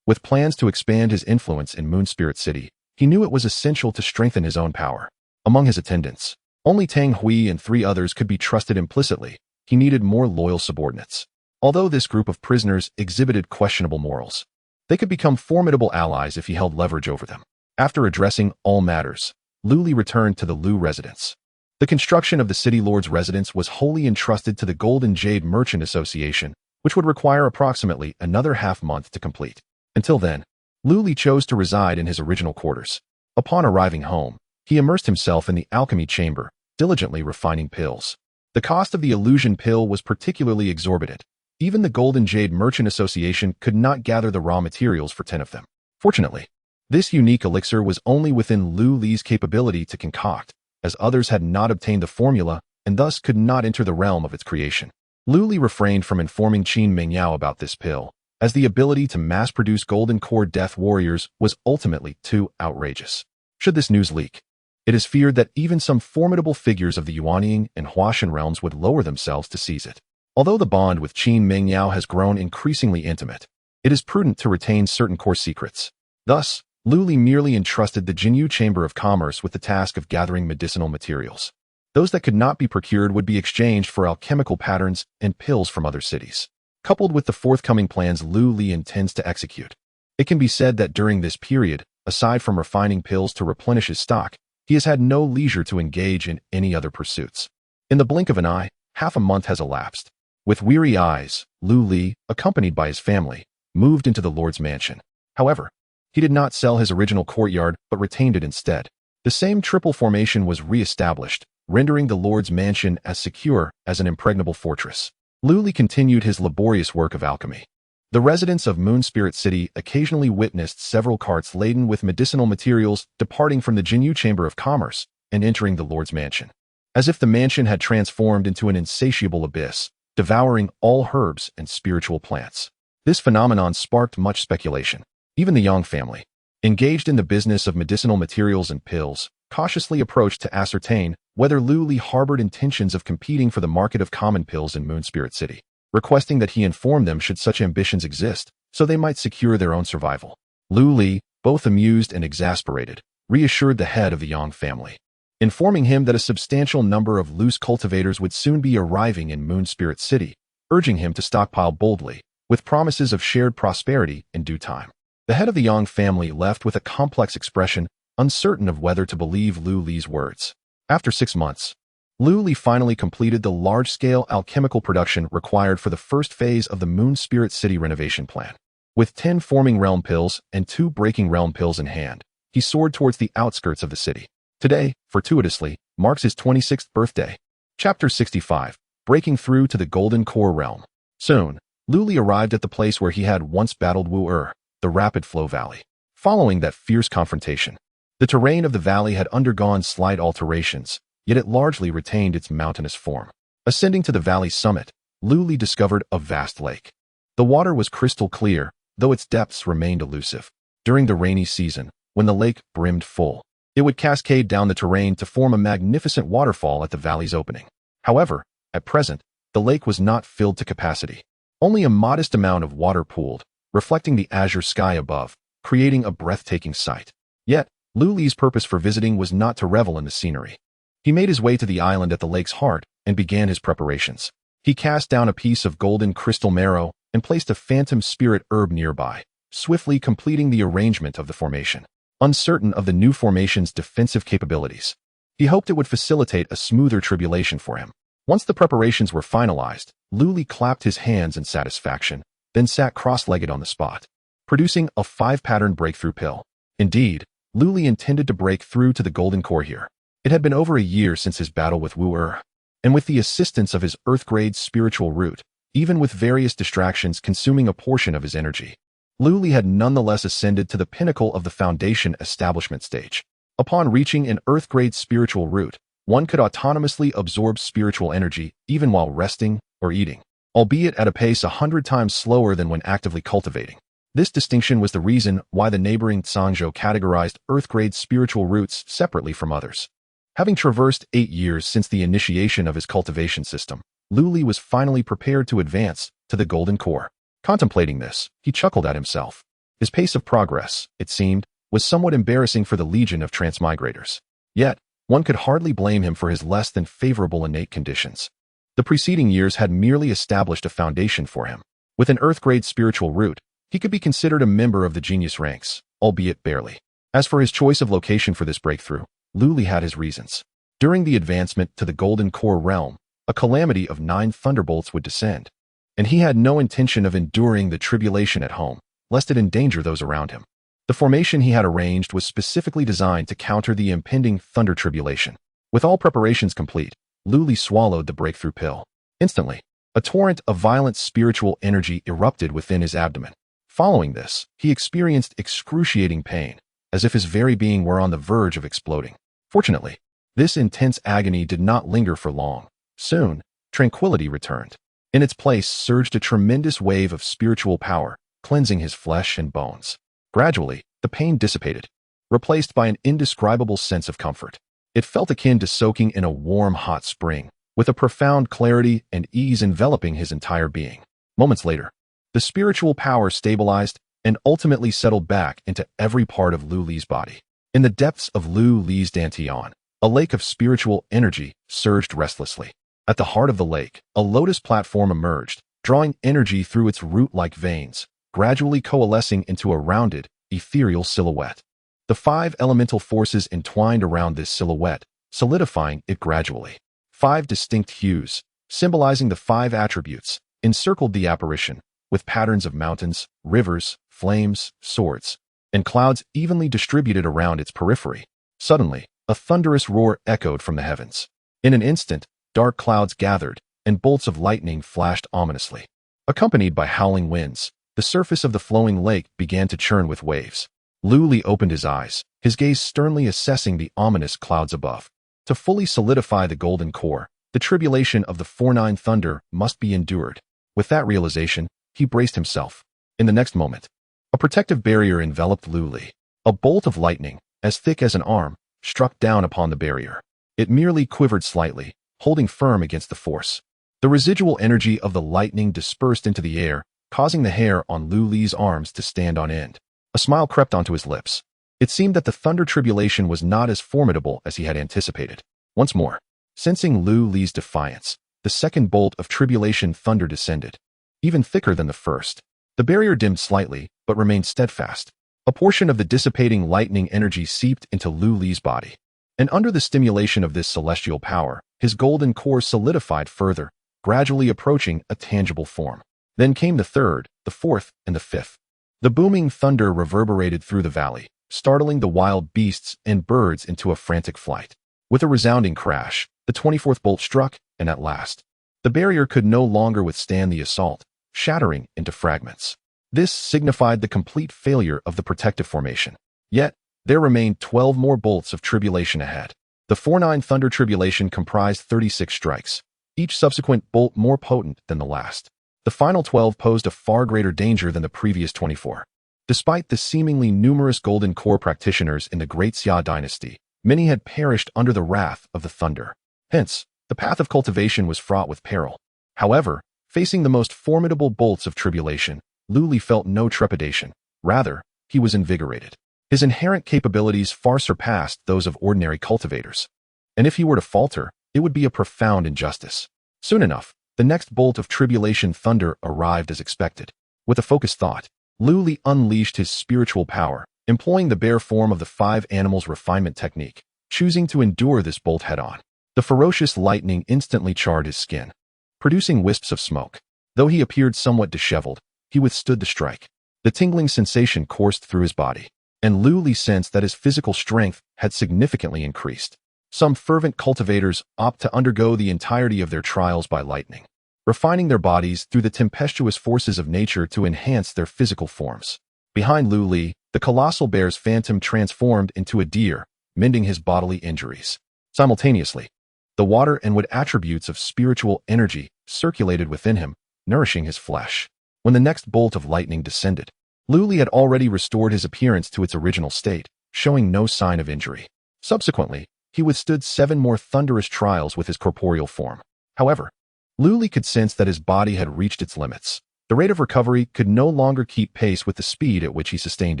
With plans to expand his influence in Moon Spirit City, he knew it was essential to strengthen his own power. Among his attendants, only Tang Hui and 3 others could be trusted implicitly. He needed more loyal subordinates. Although this group of prisoners exhibited questionable morals, they could become formidable allies if he held leverage over them. After addressing all matters, Luli returned to the Lu residence. The construction of the city lord's residence was wholly entrusted to the Golden Jade Merchant Association, which would require approximately another half-month to complete. Until then, Luli chose to reside in his original quarters. Upon arriving home, he immersed himself in the alchemy chamber, diligently refining pills. The cost of the illusion pill was particularly exorbitant. Even the Golden Jade Merchant Association could not gather the raw materials for 10 of them. Fortunately, this unique elixir was only within Lu Li's capability to concoct, as others had not obtained the formula and thus could not enter the realm of its creation. Lu Li refrained from informing Qin Mengyao about this pill, as the ability to mass-produce golden core death warriors was ultimately too outrageous. Should this news leak, it is feared that even some formidable figures of the Yuanying and Huashan realms would lower themselves to seize it. Although the bond with Qin Mengyao has grown increasingly intimate, it is prudent to retain certain core secrets. Thus, Lu Li merely entrusted the Jinyu Chamber of Commerce with the task of gathering medicinal materials. Those that could not be procured would be exchanged for alchemical patterns and pills from other cities. Coupled with the forthcoming plans Lu Li intends to execute, it can be said that during this period, aside from refining pills to replenish his stock, he has had no leisure to engage in any other pursuits. In the blink of an eye, half a month has elapsed. With weary eyes, Lu Li, accompanied by his family, moved into the Lord's mansion. However, he did not sell his original courtyard but retained it instead. The same triple formation was re-established, rendering the Lord's mansion as secure as an impregnable fortress. Lu Li continued his laborious work of alchemy. The residents of Moon Spirit City occasionally witnessed several carts laden with medicinal materials departing from the Jinyu Chamber of Commerce and entering the Lord's mansion. As if the mansion had transformed into an insatiable abyss, devouring all herbs and spiritual plants. This phenomenon sparked much speculation. Even the Yang family, engaged in the business of medicinal materials and pills, cautiously approached to ascertain whether Lu Li harbored intentions of competing for the market of common pills in Moon Spirit City, requesting that he inform them should such ambitions exist, so they might secure their own survival. Lu Li, both amused and exasperated, reassured the head of the Yang family, informing him that a substantial number of loose cultivators would soon be arriving in Moon Spirit City, urging him to stockpile boldly, with promises of shared prosperity in due time. The head of the Yang family left with a complex expression, uncertain of whether to believe Lu Li's words. After 6 months, Lu Li finally completed the large-scale alchemical production required for the first phase of the Moon Spirit City renovation plan. With 10 forming realm pills and 2 breaking realm pills in hand, he soared towards the outskirts of the city. Today, fortuitously, marks his 26th birthday. Chapter 65, Breaking Through to the Golden Core Realm. Soon, Lu Li arrived at the place where he had once battled Wu-Er, the Rapid Flow Valley. Following that fierce confrontation, the terrain of the valley had undergone slight alterations, yet it largely retained its mountainous form. Ascending to the valley's summit, Lu Li discovered a vast lake. The water was crystal clear, though its depths remained elusive. During the rainy season, when the lake brimmed full, it would cascade down the terrain to form a magnificent waterfall at the valley's opening. However, at present, the lake was not filled to capacity. Only a modest amount of water pooled, reflecting the azure sky above, creating a breathtaking sight. Yet, Lu Li's purpose for visiting was not to revel in the scenery. He made his way to the island at the lake's heart and began his preparations. He cast down a piece of golden crystal marrow and placed a phantom spirit herb nearby, swiftly completing the arrangement of the formation. Uncertain of the new formation's defensive capabilities, he hoped it would facilitate a smoother tribulation for him. Once the preparations were finalized, Lu Li clapped his hands in satisfaction, then sat cross-legged on the spot, producing a 5-pattern breakthrough pill. Indeed, Lu Li intended to break through to the golden core here. It had been over a year since his battle with Wu-Er, and with the assistance of his Earth-grade spiritual root, even with various distractions consuming a portion of his energy, Lu Li had nonetheless ascended to the pinnacle of the foundation establishment stage. Upon reaching an Earth-grade spiritual root, one could autonomously absorb spiritual energy even while resting or eating, albeit at a pace 100 times slower than when actively cultivating. This distinction was the reason why the neighboring Zhangzhou categorized Earth-grade spiritual roots separately from others. Having traversed 8 years since the initiation of his cultivation system, Lu Li was finally prepared to advance to the golden core. Contemplating this, he chuckled at himself. His pace of progress, it seemed, was somewhat embarrassing for the legion of transmigrators. Yet, one could hardly blame him for his less than favorable innate conditions. The preceding years had merely established a foundation for him. With an Earth-grade spiritual root, he could be considered a member of the genius ranks, albeit barely. As for his choice of location for this breakthrough, Lu Li had his reasons. During the advancement to the golden core realm, a calamity of 9 thunderbolts would descend, and he had no intention of enduring the tribulation at home, lest it endanger those around him. The formation he had arranged was specifically designed to counter the impending thunder tribulation. With all preparations complete, Lu Li swallowed the breakthrough pill. Instantly, a torrent of violent spiritual energy erupted within his abdomen. Following this, he experienced excruciating pain, as if his very being were on the verge of exploding. Fortunately, this intense agony did not linger for long. Soon, tranquility returned. In its place surged a tremendous wave of spiritual power, cleansing his flesh and bones. Gradually, the pain dissipated, replaced by an indescribable sense of comfort. It felt akin to soaking in a warm, hot spring, with a profound clarity and ease enveloping his entire being. Moments later, the spiritual power stabilized and ultimately settled back into every part of Lu Li's body. In the depths of Lu Li's dantian, a lake of spiritual energy surged restlessly. At the heart of the lake, a lotus platform emerged, drawing energy through its root-like veins, gradually coalescing into a rounded, ethereal silhouette. The 5 elemental forces entwined around this silhouette, solidifying it gradually. 5 distinct hues, symbolizing the 5 attributes, encircled the apparition, with patterns of mountains, rivers, flames, swords, and clouds evenly distributed around its periphery. Suddenly, a thunderous roar echoed from the heavens. In an instant, dark clouds gathered, and bolts of lightning flashed ominously. Accompanied by howling winds, the surface of the flowing lake began to churn with waves. Lu Li opened his eyes, his gaze sternly assessing the ominous clouds above. To fully solidify the golden core, the tribulation of the 4-9 thunder must be endured. With that realization, he braced himself. In the next moment, a protective barrier enveloped Lu Li. A bolt of lightning, as thick as an arm, struck down upon the barrier. It merely quivered slightly, holding firm against the force. The residual energy of the lightning dispersed into the air, causing the hair on Lu Li's arms to stand on end. A smile crept onto his lips. It seemed that the thunder tribulation was not as formidable as he had anticipated. Once more, sensing Lu Li's defiance, the second bolt of tribulation thunder descended, even thicker than the first. The barrier dimmed slightly, but remained steadfast. A portion of the dissipating lightning energy seeped into Lu Li's body, and under the stimulation of this celestial power, his golden core solidified further, gradually approaching a tangible form. Then came the 3rd, the 4th, and the 5th. The booming thunder reverberated through the valley, startling the wild beasts and birds into a frantic flight. With a resounding crash, the 24th bolt struck, and at last, the barrier could no longer withstand the assault, shattering into fragments. This signified the complete failure of the protective formation. Yet, there remained 12 more bolts of tribulation ahead. The 4-9 thunder tribulation comprised 36 strikes, each subsequent bolt more potent than the last. The final 12 posed a far greater danger than the previous 24. Despite the seemingly numerous golden core practitioners in the Great Xia dynasty, many had perished under the wrath of the thunder. Hence, the path of cultivation was fraught with peril. However, facing the most formidable bolts of tribulation, Lu Li felt no trepidation. Rather, he was invigorated. His inherent capabilities far surpassed those of ordinary cultivators. And if he were to falter, it would be a profound injustice. Soon enough, the next bolt of tribulation thunder arrived as expected. With a focused thought, Lu Li unleashed his spiritual power, employing the bare form of the 5 animals refinement technique, choosing to endure this bolt head-on. The ferocious lightning instantly charred his skin, producing wisps of smoke. Though he appeared somewhat disheveled, he withstood the strike. The tingling sensation coursed through his body, and Lu Li sensed that his physical strength had significantly increased. Some fervent cultivators opt to undergo the entirety of their trials by lightning, refining their bodies through the tempestuous forces of nature to enhance their physical forms. Behind Lu Li, the colossal bear's phantom transformed into a deer, mending his bodily injuries. Simultaneously, the water and wood attributes of spiritual energy circulated within him, nourishing his flesh. When the next bolt of lightning descended, Lu Li had already restored his appearance to its original state, showing no sign of injury. Subsequently, he withstood 7 more thunderous trials with his corporeal form. However, Lu Li could sense that his body had reached its limits. The rate of recovery could no longer keep pace with the speed at which he sustained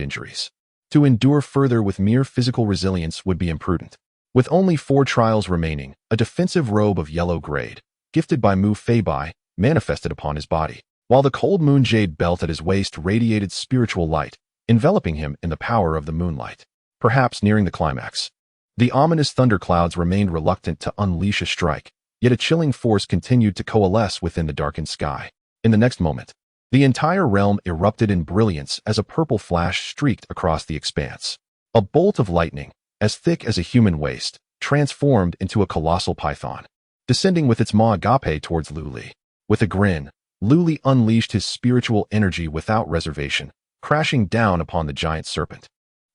injuries. To endure further with mere physical resilience would be imprudent. With only 4 trials remaining, a defensive robe of yellow grade, gifted by Mu Fei Bai, manifested upon his body, while the cold moon jade belt at his waist radiated spiritual light, enveloping him in the power of the moonlight. Perhaps nearing the climax, the ominous thunderclouds remained reluctant to unleash a strike, yet a chilling force continued to coalesce within the darkened sky. In the next moment, the entire realm erupted in brilliance as a purple flash streaked across the expanse. A bolt of lightning, as thick as a human waist, transformed into a colossal python, descending with its maw agape towards Lu Li. With a grin, Lu Li unleashed his spiritual energy without reservation, crashing down upon the giant serpent.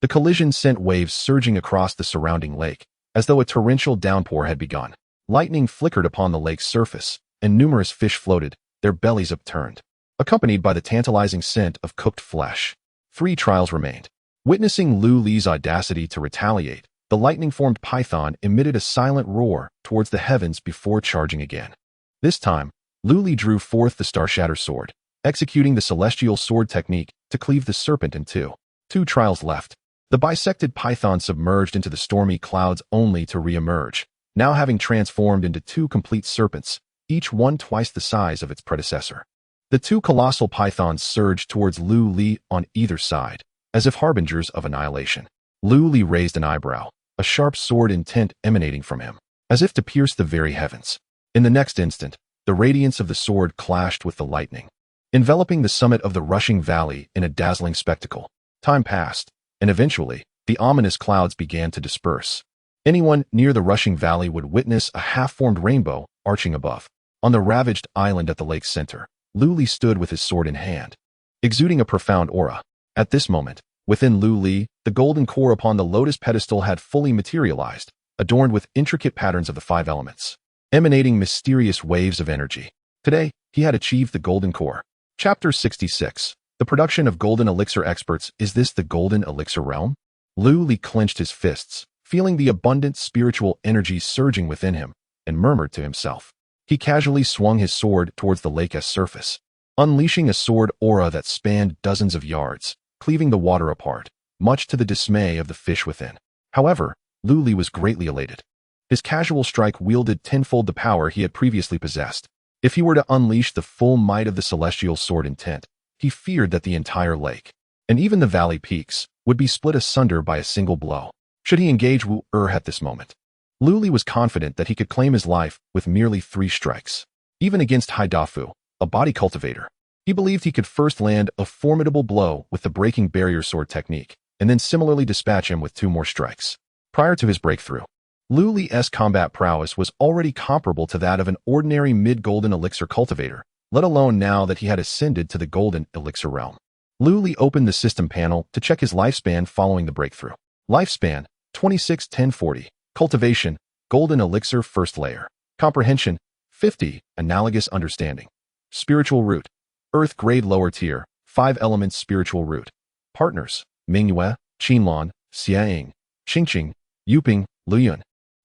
The collision sent waves surging across the surrounding lake, as though a torrential downpour had begun. Lightning flickered upon the lake's surface, and numerous fish floated, their bellies upturned, accompanied by the tantalizing scent of cooked flesh. 3 trials remained. Witnessing Lu Li's audacity to retaliate, the lightning-formed python emitted a silent roar towards the heavens before charging again. This time, Lu Li drew forth the Starshatter sword, executing the celestial sword technique to cleave the serpent in two. 2 trials left. The bisected python submerged into the stormy clouds only to re-emerge, now having transformed into 2 complete serpents, each one twice the size of its predecessor. The 2 colossal pythons surged towards Lu Li on either side, as if harbingers of annihilation. Lu Li raised an eyebrow, a sharp sword intent emanating from him, as if to pierce the very heavens. In the next instant, the radiance of the sword clashed with the lightning, enveloping the summit of the rushing valley in a dazzling spectacle. Time passed, and eventually, the ominous clouds began to disperse. Anyone near the rushing valley would witness a half-formed rainbow arching above. On the ravaged island at the lake's center, Lu Li stood with his sword in hand, exuding a profound aura. At this moment, within Lu Li, the golden core upon the lotus pedestal had fully materialized, adorned with intricate patterns of the 5 elements, emanating mysterious waves of energy. Today, he had achieved the golden core. Chapter 66. The production of golden elixir experts. Is this the golden elixir realm? Lu Li clenched his fists, feeling the abundant spiritual energy surging within him, and murmured to himself. He casually swung his sword towards the lake's surface, unleashing a sword aura that spanned dozens of yards, cleaving the water apart, much to the dismay of the fish within. However, Lu Li was greatly elated. His casual strike wielded tenfold the power he had previously possessed. If he were to unleash the full might of the celestial sword intent, he feared that the entire lake, and even the valley peaks, would be split asunder by a single blow. Should he engage Wu-Er at this moment? Lu Li was confident that he could claim his life with merely 3 strikes. Even against Haidafu, a body cultivator, he believed he could first land a formidable blow with the breaking barrier sword technique, and then similarly dispatch him with 2 more strikes. Prior to his breakthrough, Lu Li's combat prowess was already comparable to that of an ordinary mid-golden elixir cultivator, let alone now that he had ascended to the golden elixir realm. Lu Li opened the system panel to check his lifespan following the breakthrough. Lifespan, 26-10-40. Cultivation, golden elixir first layer. Comprehension, 50. Analogous understanding. Spiritual root, earth grade lower tier, 5 elements spiritual root. Partners, Mingyue, Qinlan, Xiaoying, Qingqing, Yuping, Luyun.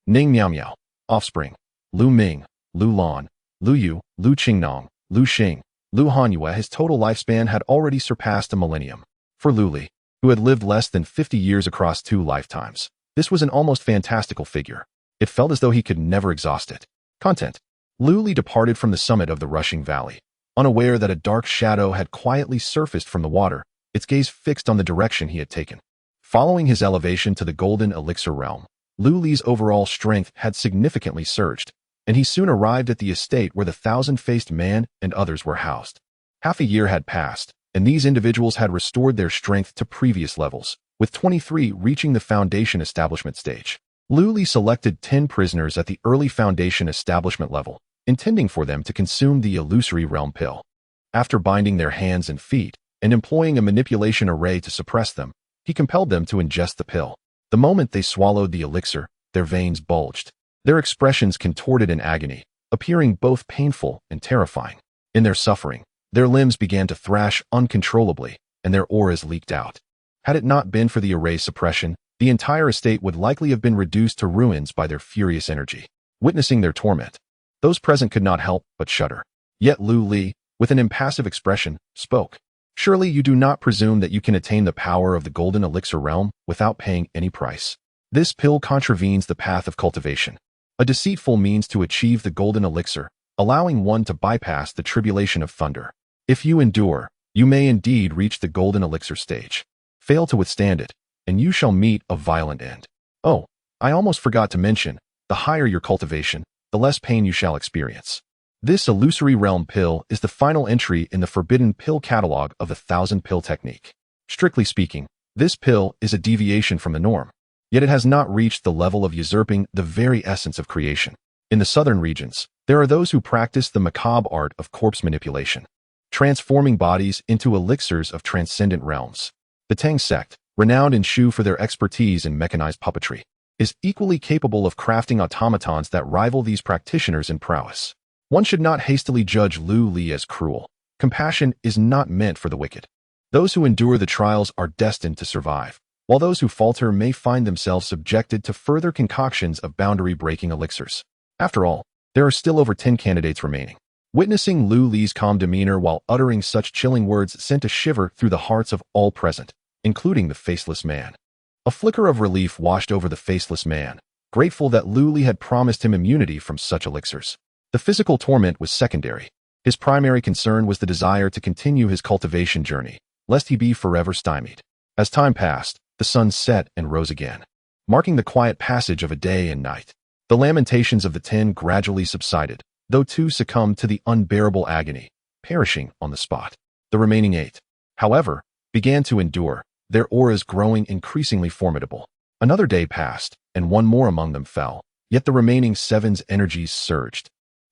Ning Miao Miao. Offspring, Lu Ming, Lu Lan, Lu Yu, Lu Qingnong, Lu Xing. Lu Hanyue, his total lifespan had already surpassed a millennium. For Lu Li, who had lived less than 50 years across 2 lifetimes, this was an almost fantastical figure. It felt as though he could never exhaust it. Content. Lu Li departed from the summit of the rushing valley, unaware that a dark shadow had quietly surfaced from the water, its gaze fixed on the direction he had taken. Following his elevation to the golden elixir realm, Lu Li's overall strength had significantly surged, and he soon arrived at the estate where the thousand-faced man and others were housed. Half a year had passed, and these individuals had restored their strength to previous levels, with 23 reaching the foundation establishment stage. Lu Li selected 10 prisoners at the early foundation establishment level, intending for them to consume the illusory realm pill. After binding their hands and feet, and employing a manipulation array to suppress them, he compelled them to ingest the pill. The moment they swallowed the elixir, their veins bulged. Their expressions contorted in agony, appearing both painful and terrifying. In their suffering, their limbs began to thrash uncontrollably, and their auras leaked out. Had it not been for the array suppression, the entire estate would likely have been reduced to ruins by their furious energy. Witnessing their torment, those present could not help but shudder. Yet Lu Li, with an impassive expression, spoke. Surely you do not presume that you can attain the power of the golden elixir realm without paying any price. This pill contravenes the path of cultivation, a deceitful means to achieve the golden elixir, allowing one to bypass the tribulation of thunder. If you endure, you may indeed reach the golden elixir stage. Fail to withstand it, and you shall meet a violent end. Oh, I almost forgot to mention, the higher your cultivation, the less pain you shall experience. This illusory realm pill is the final entry in the forbidden pill catalog of the 1,000-pill technique. Strictly speaking, this pill is a deviation from the norm, yet it has not reached the level of usurping the very essence of creation. In the southern regions, there are those who practice the macabre art of corpse manipulation, transforming bodies into elixirs of transcendent realms. The Tang sect, renowned in Shu for their expertise in mechanized puppetry, is equally capable of crafting automatons that rival these practitioners in prowess. One should not hastily judge Lu Li as cruel. Compassion is not meant for the wicked. Those who endure the trials are destined to survive, while those who falter may find themselves subjected to further concoctions of boundary-breaking elixirs. After all, there are still over 10 candidates remaining. Witnessing Lu Li's calm demeanor while uttering such chilling words sent a shiver through the hearts of all present, including the faceless man. A flicker of relief washed over the faceless man, grateful that Lu Li had promised him immunity from such elixirs. The physical torment was secondary. His primary concern was the desire to continue his cultivation journey, lest he be forever stymied. As time passed, the sun set and rose again, marking the quiet passage of a day and night. The lamentations of the 10 gradually subsided, though 2 succumbed to the unbearable agony, perishing on the spot. The remaining 8, however, began to endure, their auras growing increasingly formidable. Another day passed, and 1 more among them fell, yet the remaining 7's energies surged,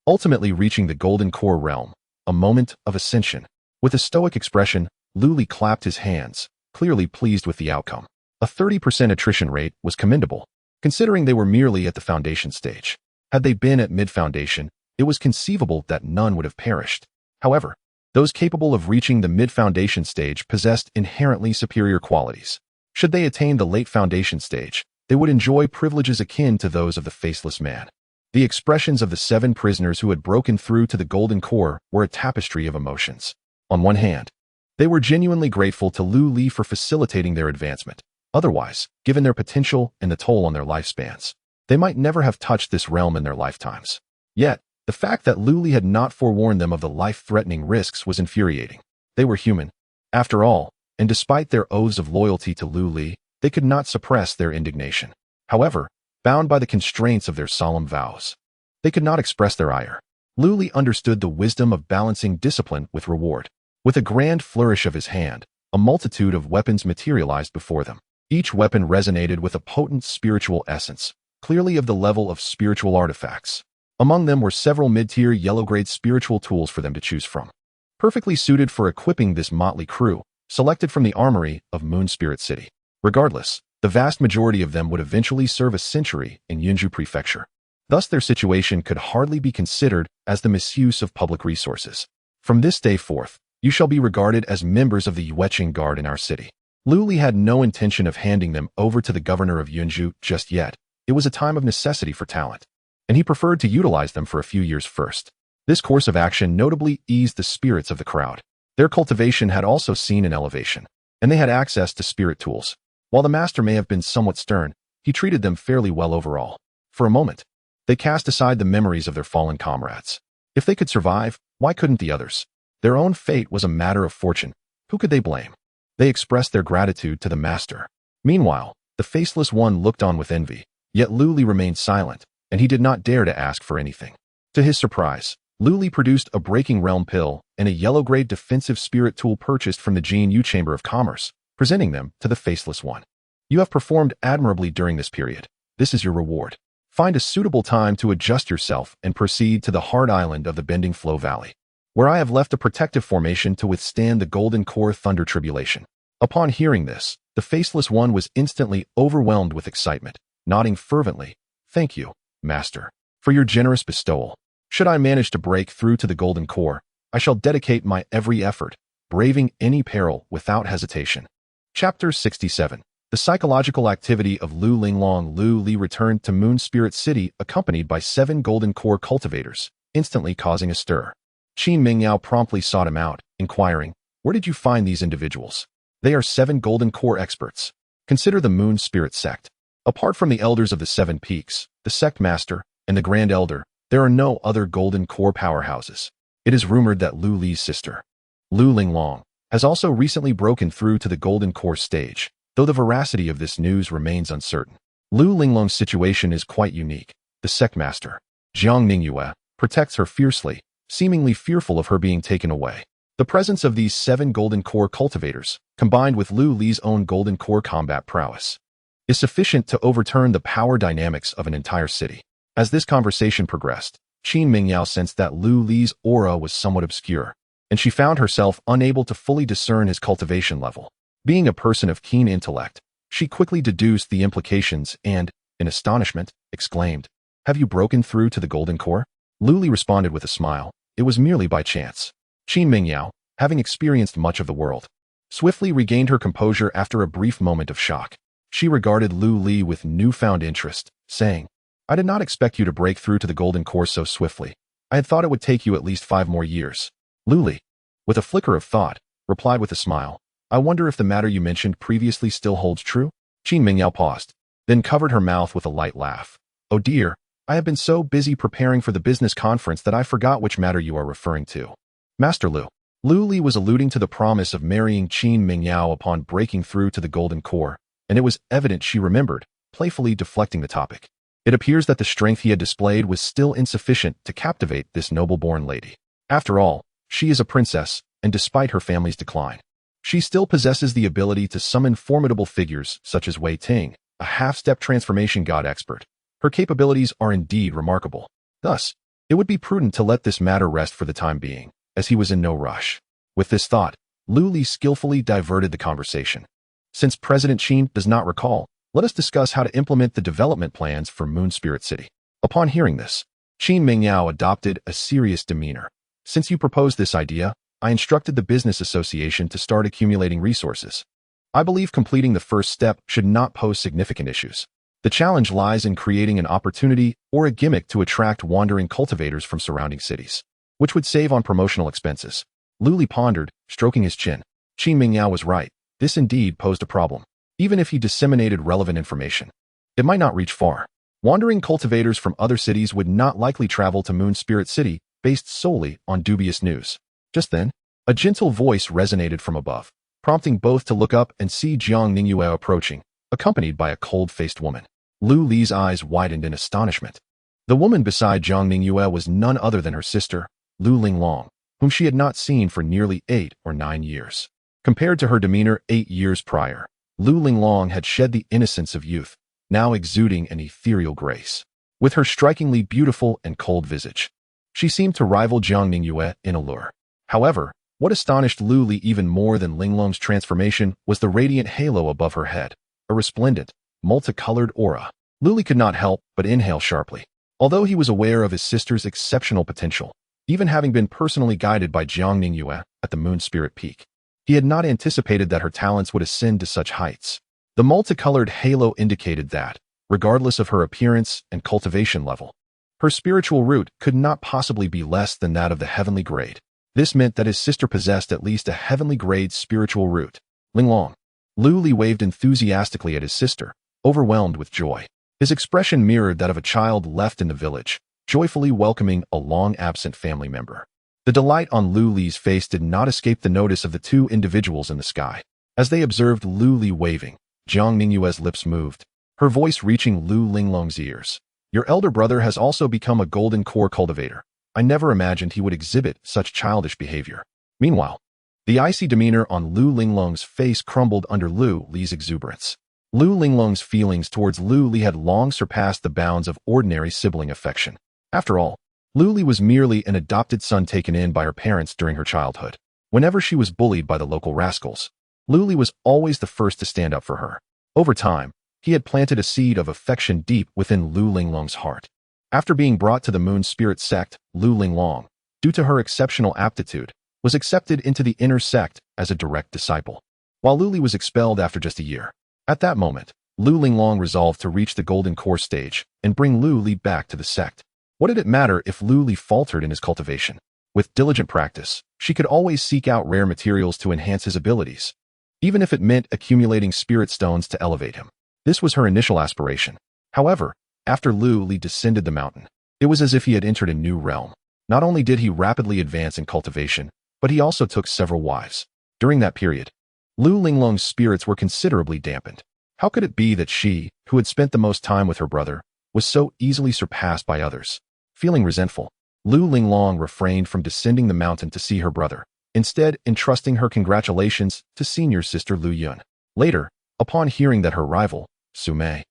ultimately reaching the golden core realm, a moment of ascension. With a stoic expression, Lu Li clapped his hands, clearly pleased with the outcome. A 30% attrition rate was commendable, considering they were merely at the foundation stage. Had they been at mid-foundation, it was conceivable that none would have perished. However, those capable of reaching the mid-foundation stage possessed inherently superior qualities. Should they attain the late foundation stage, they would enjoy privileges akin to those of the faceless man. The expressions of the 7 prisoners who had broken through to the golden core were a tapestry of emotions. On one hand, they were genuinely grateful to Lu Li for facilitating their advancement. Otherwise, given their potential and the toll on their lifespans, they might never have touched this realm in their lifetimes. Yet, the fact that Lu Li had not forewarned them of the life-threatening risks was infuriating. They were human, after all, and despite their oaths of loyalty to Lu Li, they could not suppress their indignation. However, bound by the constraints of their solemn vows, they could not express their ire. Lu Li understood the wisdom of balancing discipline with reward. With a grand flourish of his hand, a multitude of weapons materialized before them. Each weapon resonated with a potent spiritual essence, clearly of the level of spiritual artifacts. Among them were several mid-tier yellow-grade spiritual tools for them to choose from, perfectly suited for equipping this motley crew, selected from the armory of Moon Spirit City. Regardless, the vast majority of them would eventually serve a century in Yunju Prefecture. Thus their situation could hardly be considered as the misuse of public resources. From this day forth, you shall be regarded as members of the Yueqing Guard in our city. Lu Li had no intention of handing them over to the governor of Yunju just yet. It was a time of necessity for talent, and he preferred to utilize them for a few years first. This course of action notably eased the spirits of the crowd. Their cultivation had also seen an elevation, and they had access to spirit tools. While the master may have been somewhat stern, he treated them fairly well overall. For a moment, they cast aside the memories of their fallen comrades. If they could survive, why couldn't the others? Their own fate was a matter of fortune. Who could they blame? They expressed their gratitude to the master. Meanwhile, the faceless one looked on with envy, yet Lu Li remained silent, and he did not dare to ask for anything. To his surprise, Lu Li produced a breaking realm pill and a yellow-grade defensive spirit tool purchased from the Jin Yu Chamber of Commerce, presenting them to the faceless one. You have performed admirably during this period. This is your reward. Find a suitable time to adjust yourself and proceed to the hard island of the Bending Flow Valley, where I have left a protective formation to withstand the Golden Core Thunder Tribulation. Upon hearing this, the faceless one was instantly overwhelmed with excitement, nodding fervently. Thank you, Master, for your generous bestowal. Should I manage to break through to the Golden Core, I shall dedicate my every effort, braving any peril without hesitation. Chapter 67. The psychological activity of Lu Linglong. Lu Li returned to Moon Spirit City accompanied by 7 Golden Core cultivators, instantly causing a stir. Qin Mingyao promptly sought him out, inquiring, "Where did you find these individuals?" "They are 7 Golden Core experts. Consider the Moon Spirit sect. Apart from the elders of the 7 peaks, the sect master, and the Grand Elder, there are no other Golden Core powerhouses. It is rumored that Lu Li's sister, Lu Linglong, has also recently broken through to the Golden Core stage, though the veracity of this news remains uncertain. Lu Linglong's situation is quite unique. The sect master, Jiang Ningyue, protects her fiercely, seemingly fearful of her being taken away. The presence of these 7 Golden Core cultivators, combined with Lu Li's own Golden Core combat prowess, is sufficient to overturn the power dynamics of an entire city." As this conversation progressed, Qin Mingyao sensed that Lu Li's aura was somewhat obscure, and she found herself unable to fully discern his cultivation level. Being a person of keen intellect, she quickly deduced the implications and, in astonishment, exclaimed, "Have you broken through to the Golden Core?" Lu Li responded with a smile, "It was merely by chance." Qin Mingyao, having experienced much of the world, swiftly regained her composure after a brief moment of shock. She regarded Lu Li with newfound interest, saying, "I did not expect you to break through to the Golden Core so swiftly. I had thought it would take you at least 5 more years." Lu Li, with a flicker of thought, replied with a smile, "I wonder if the matter you mentioned previously still holds true?" Qin Mingyao paused, then covered her mouth with a light laugh. "Oh dear, I have been so busy preparing for the business conference that I forgot which matter you are referring to." Master Lu. Lu Li was alluding to the promise of marrying Qin Mingyao upon breaking through to the Golden Core, and it was evident she remembered, playfully deflecting the topic. It appears that the strength he had displayed was still insufficient to captivate this noble-born lady. After all, she is a princess, and despite her family's decline, she still possesses the ability to summon formidable figures such as Wei Ting, a half-step transformation god expert. Her capabilities are indeed remarkable. Thus, it would be prudent to let this matter rest for the time being, as he was in no rush. With this thought, Lu Li skillfully diverted the conversation. "Since President Qin does not recall, let us discuss how to implement the development plans for Moon Spirit City." Upon hearing this, Qin Mingyao adopted a serious demeanor. "Since you proposed this idea, I instructed the business association to start accumulating resources. I believe completing the first step should not pose significant issues. The challenge lies in creating an opportunity or a gimmick to attract wandering cultivators from surrounding cities, which would save on promotional expenses." Lu Li pondered, stroking his chin. Qin Mingyao was right. This indeed posed a problem. Even if he disseminated relevant information, it might not reach far. Wandering cultivators from other cities would not likely travel to Moon Spirit City based solely on dubious news. Just then, a gentle voice resonated from above, prompting both to look up and see Jiang Ningyue approaching, accompanied by a cold-faced woman. Lu Li's eyes widened in astonishment. The woman beside Jiang Ningyue was none other than her sister, Lu Linglong, whom she had not seen for nearly 8 or 9 years. Compared to her demeanor 8 years prior, Lu Linglong had shed the innocence of youth, now exuding an ethereal grace. With her strikingly beautiful and cold visage, she seemed to rival Jiang Ningyue in allure. However, what astonished Lu Li even more than Linglong's transformation was the radiant halo above her head, a resplendent, multicolored aura. Lu Li could not help but inhale sharply. Although he was aware of his sister's exceptional potential, even having been personally guided by Jiang Ningyue at the Moon Spirit Peak, he had not anticipated that her talents would ascend to such heights. The multicolored halo indicated that, regardless of her appearance and cultivation level, Her spiritual root could not possibly be less than that of the heavenly grade. This meant that his sister possessed at least a heavenly grade spiritual root. Linglong. Lu Li waved enthusiastically at his sister, overwhelmed with joy. His expression mirrored that of a child left in the village, joyfully welcoming a long-absent family member. The delight on Lu Li's face did not escape the notice of the two individuals in the sky. As they observed Lu Li waving, Jiang Ningyue's lips moved, her voice reaching Lu Linglong's ears. Your elder brother has also become a golden core cultivator. I never imagined he would exhibit such childish behavior. Meanwhile, the icy demeanor on Lu Linglong's face crumbled under Lu Li's exuberance. Lu Linglong's feelings towards Lu Li had long surpassed the bounds of ordinary sibling affection. After all, Lu Li was merely an adopted son taken in by her parents during her childhood. Whenever she was bullied by the local rascals, Lu Li was always the first to stand up for her. Over time, he had planted a seed of affection deep within Lu Linglong's heart. After being brought to the Moon Spirit sect, Lu Linglong, due to her exceptional aptitude, was accepted into the inner sect as a direct disciple, while Lu Li was expelled after just a year. At that moment, Lu Linglong resolved to reach the golden core stage and bring Lu Li back to the sect. What did it matter if Lu Li faltered in his cultivation? With diligent practice, she could always seek out rare materials to enhance his abilities, even if it meant accumulating spirit stones to elevate him. This was her initial aspiration. However, after Lu Li descended the mountain, it was as if he had entered a new realm. Not only did he rapidly advance in cultivation, but he also took several wives. During that period, Lu Linglong's spirits were considerably dampened. How could it be that she, who had spent the most time with her brother, was so easily surpassed by others? Feeling resentful, Lu Linglong refrained from descending the mountain to see her brother, instead entrusting her congratulations to senior sister Lu Yun. Later, upon hearing that her rival, Su Mei,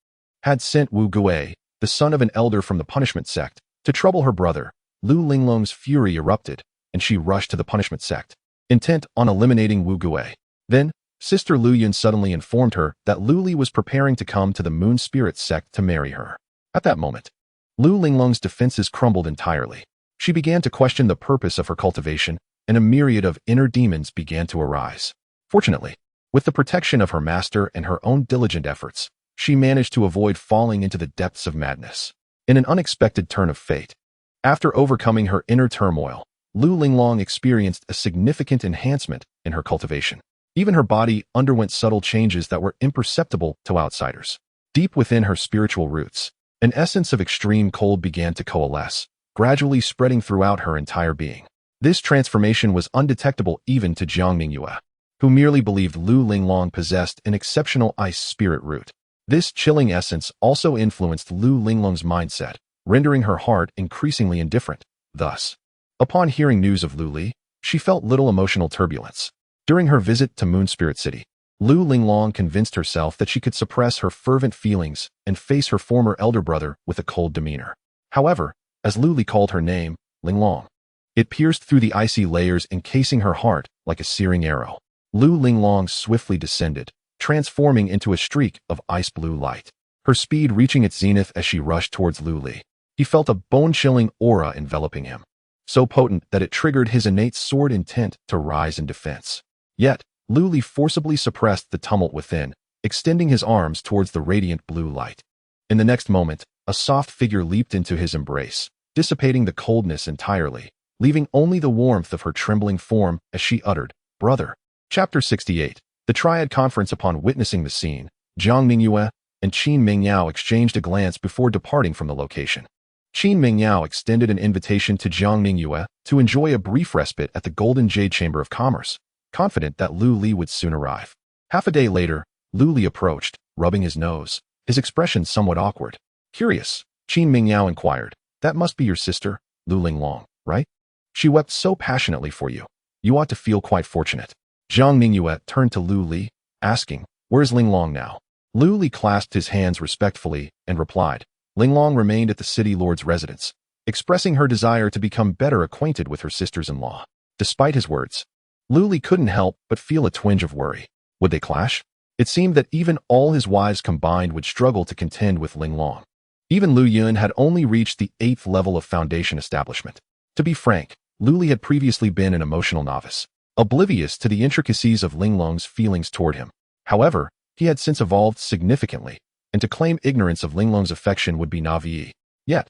had sent Wu Gui, the son of an elder from the punishment sect, to trouble her brother, Lu Linglong's fury erupted, and she rushed to the punishment sect, intent on eliminating Wu Gui. Then, Sister Lu Yun suddenly informed her that Lu Li was preparing to come to the Moon Spirit sect to marry her. At that moment, Lu Linglong's defenses crumbled entirely. She began to question the purpose of her cultivation, and a myriad of inner demons began to arise. Fortunately, with the protection of her master and her own diligent efforts, she managed to avoid falling into the depths of madness. In an unexpected turn of fate, after overcoming her inner turmoil, Lu Linglong experienced a significant enhancement in her cultivation. Even her body underwent subtle changes that were imperceptible to outsiders. Deep within her spiritual roots, an essence of extreme cold began to coalesce, gradually spreading throughout her entire being. This transformation was undetectable even to Jiang Ningyue, who merely believed Lu Linglong possessed an exceptional ice spirit root. This chilling essence also influenced Lu Linglong's mindset, rendering her heart increasingly indifferent. Thus, upon hearing news of Lu Li, she felt little emotional turbulence. During her visit to Moon Spirit City, Lu Linglong convinced herself that she could suppress her fervent feelings and face her former elder brother with a cold demeanor. However, as Lu Li called her name, Linglong, it pierced through the icy layers encasing her heart like a searing arrow. Lu Linglong swiftly descended, transforming into a streak of ice-blue light, her speed reaching its zenith as she rushed towards Lu Li. He felt a bone-chilling aura enveloping him, so potent that it triggered his innate sword intent to rise in defense. Yet, Lu Li forcibly suppressed the tumult within, extending his arms towards the radiant blue light. In the next moment, a soft figure leaped into his embrace, dissipating the coldness entirely, leaving only the warmth of her trembling form as she uttered, "Brother." Chapter 68. The Triad Conference. Upon witnessing the scene, Jiang Ningyue and Qin Mingyao exchanged a glance before departing from the location. Qin Mingyao extended an invitation to Jiang Ningyue to enjoy a brief respite at the Golden Jade Chamber of Commerce, confident that Lu Li would soon arrive. Half a day later, Lu Li approached, rubbing his nose, his expression somewhat awkward. Curious, Qin Mingyao inquired, "That must be your sister, Lu Linglong, right? She wept so passionately for you. You ought to feel quite fortunate." Jiang Ningyue turned to Lu Li, asking, "Where's Linglong now?" Lu Li clasped his hands respectfully and replied, "Linglong remained at the city lord's residence, expressing her desire to become better acquainted with her sisters-in-law." Despite his words, Lu Li couldn't help but feel a twinge of worry. Would they clash? It seemed that even all his wives combined would struggle to contend with Linglong. Even Lu Yun had only reached the 8th level of foundation establishment. To be frank, Lu Li had previously been an emotional novice, oblivious to the intricacies of Linglong's feelings toward him. However, he had since evolved significantly, and to claim ignorance of Linglong's affection would be naive. Yet,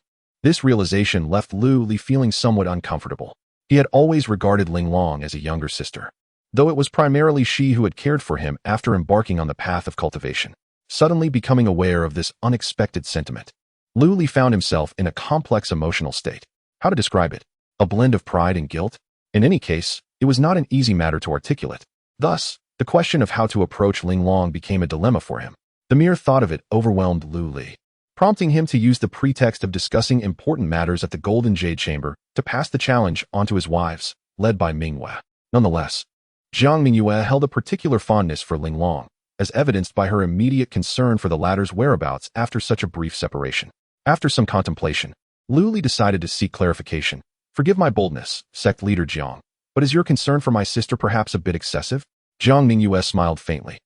This realization left Lu Li feeling somewhat uncomfortable. He had always regarded Ling Long as a younger sister, though it was primarily she who had cared for him after embarking on the path of cultivation. Suddenly becoming aware of this unexpected sentiment, Lu Li found himself in a complex emotional state. How to describe it? A blend of pride and guilt? In any case, it was not an easy matter to articulate. Thus, the question of how to approach Ling Long became a dilemma for him. The mere thought of it overwhelmed Lu Li, prompting him to use the pretext of discussing important matters at the Golden Jade Chamber to pass the challenge onto his wives, led by Mingyue. Nonetheless, Jiang Mingyue held a particular fondness for Ling Long, as evidenced by her immediate concern for the latter's whereabouts after such a brief separation. After some contemplation, Lu Li decided to seek clarification. Forgive my boldness, sect leader Jiang, but is your concern for my sister perhaps a bit excessive? Jiang Mingyue smiled faintly.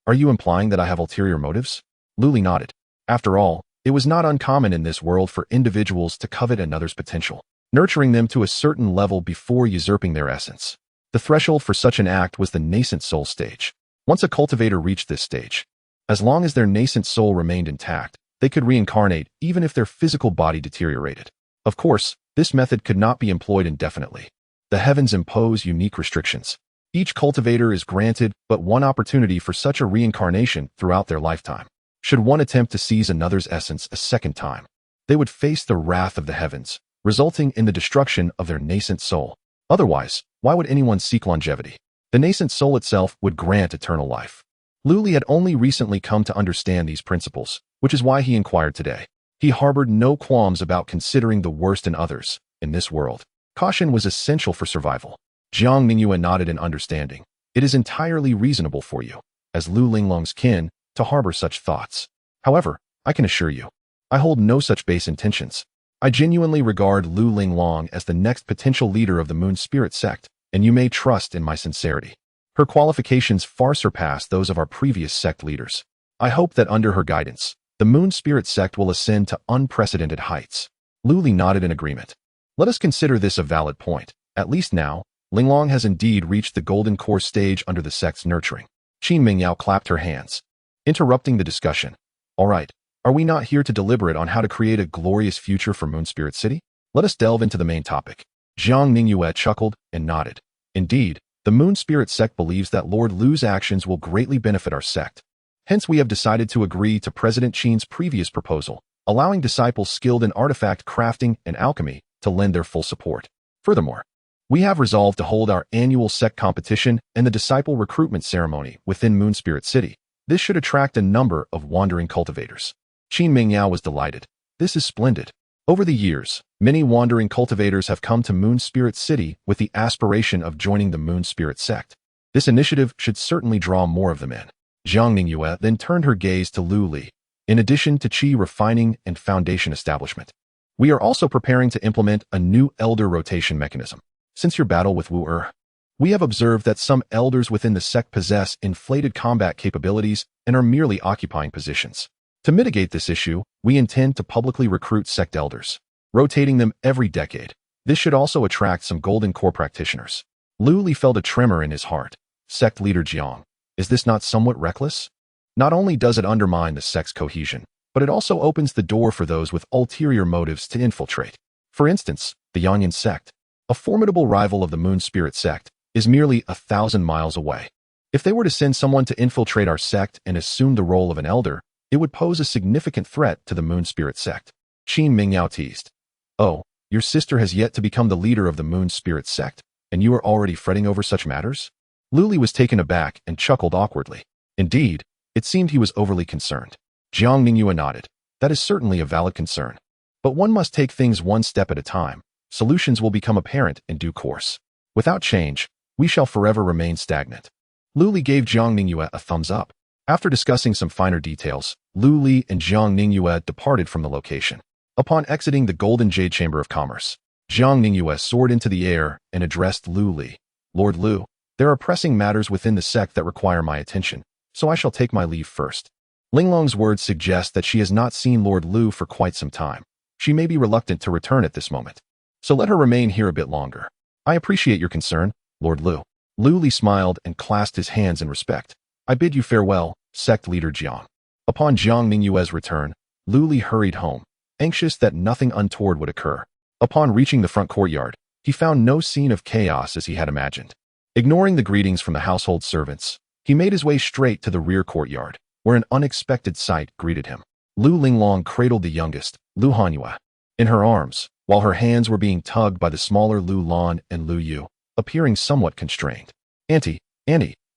Are you implying that I have ulterior motives? Lu Li nodded. After all, it was not uncommon in this world for individuals to covet another's potential, nurturing them to a certain level before usurping their essence. The threshold for such an act was the nascent soul stage. Once a cultivator reached this stage, as long as their nascent soul remained intact, they could reincarnate even if their physical body deteriorated. Of course, this method could not be employed indefinitely. The heavens impose unique restrictions. Each cultivator is granted but one opportunity for such a reincarnation throughout their lifetime. Should one attempt to seize another's essence a second time, they would face the wrath of the heavens, resulting in the destruction of their nascent soul. Otherwise, why would anyone seek longevity? The nascent soul itself would grant eternal life. Lu Li had only recently come to understand these principles, which is why he inquired today. He harbored no qualms about considering the worst in others. In this world, caution was essential for survival. Jiang Mingyue nodded in understanding. It is entirely reasonable for you, as Lu Linglong's kin, to harbor such thoughts. However, I can assure you, I hold no such base intentions. I genuinely regard Lu Linglong as the next potential leader of the Moon Spirit sect, and you may trust in my sincerity. Her qualifications far surpass those of our previous sect leaders. I hope that under her guidance, the Moon Spirit sect will ascend to unprecedented heights. Lu Li nodded in agreement. Let us consider this a valid point. At least now, Linglong has indeed reached the golden core stage under the sect's nurturing. Qin Mingyao clapped her hands, interrupting the discussion. All right, are we not here to deliberate on how to create a glorious future for Moon Spirit City? Let us delve into the main topic. Jiang Mingyue chuckled and nodded. Indeed, the Moon Spirit sect believes that Lord Lu's actions will greatly benefit our sect. Hence we have decided to agree to President Qin's previous proposal, allowing disciples skilled in artifact crafting and alchemy to lend their full support. Furthermore, we have resolved to hold our annual sect competition and the disciple recruitment ceremony within Moon Spirit City. This should attract a number of wandering cultivators. Qin Mingyao was delighted. This is splendid. Over the years, many wandering cultivators have come to Moon Spirit City with the aspiration of joining the Moon Spirit sect. This initiative should certainly draw more of them in. Jiang Mingyue then turned her gaze to Lu Li. In addition to Qi refining and foundation establishment, we are also preparing to implement a new elder rotation mechanism. Since your battle with Wu Er, we have observed that some elders within the sect possess inflated combat capabilities and are merely occupying positions. To mitigate this issue, we intend to publicly recruit sect elders, rotating them every decade. This should also attract some golden core practitioners. Lu Li felt a tremor in his heart. Sect leader Jiang, is this not somewhat reckless? Not only does it undermine the sect's cohesion, but it also opens the door for those with ulterior motives to infiltrate. For instance, the Yanyan sect, a formidable rival of the Moon Spirit sect, is merely 1,000 miles away. If they were to send someone to infiltrate our sect and assume the role of an elder, it would pose a significant threat to the Moon Spirit sect. Qin Mingyao teased. Oh, your sister has yet to become the leader of the Moon Spirit sect, and you are already fretting over such matters? Lu Li was taken aback and chuckled awkwardly. Indeed, it seemed he was overly concerned. Jiang Mingyue nodded. That is certainly a valid concern. But one must take things one step at a time. Solutions will become apparent in due course. Without change, we shall forever remain stagnant. Lu Li gave Jiang Mingyue a thumbs up. After discussing some finer details, Lu Li and Jiang Mingyue departed from the location. Upon exiting the Golden Jade Chamber of Commerce, Jiang Mingyue soared into the air and addressed Lu Li. Lord Lu, there are pressing matters within the sect that require my attention, so I shall take my leave first. Linglong's words suggest that she has not seen Lord Lu for quite some time. She may be reluctant to return at this moment, so let her remain here a bit longer. I appreciate your concern, Lord Lu. Lu Li smiled and clasped his hands in respect. I bid you farewell, sect leader Jiang. Upon Jiang Mingyue's return, Lu Li hurried home. anxious that nothing untoward would occur. Upon reaching the front courtyard, he found no scene of chaos as he had imagined. Ignoring the greetings from the household servants, he made his way straight to the rear courtyard, where an unexpected sight greeted him. Lu Linglong cradled the youngest, Lu Hanyue, in her arms, while her hands were being tugged by the smaller Lu Lan and Lu Yu, appearing somewhat constrained. Auntie,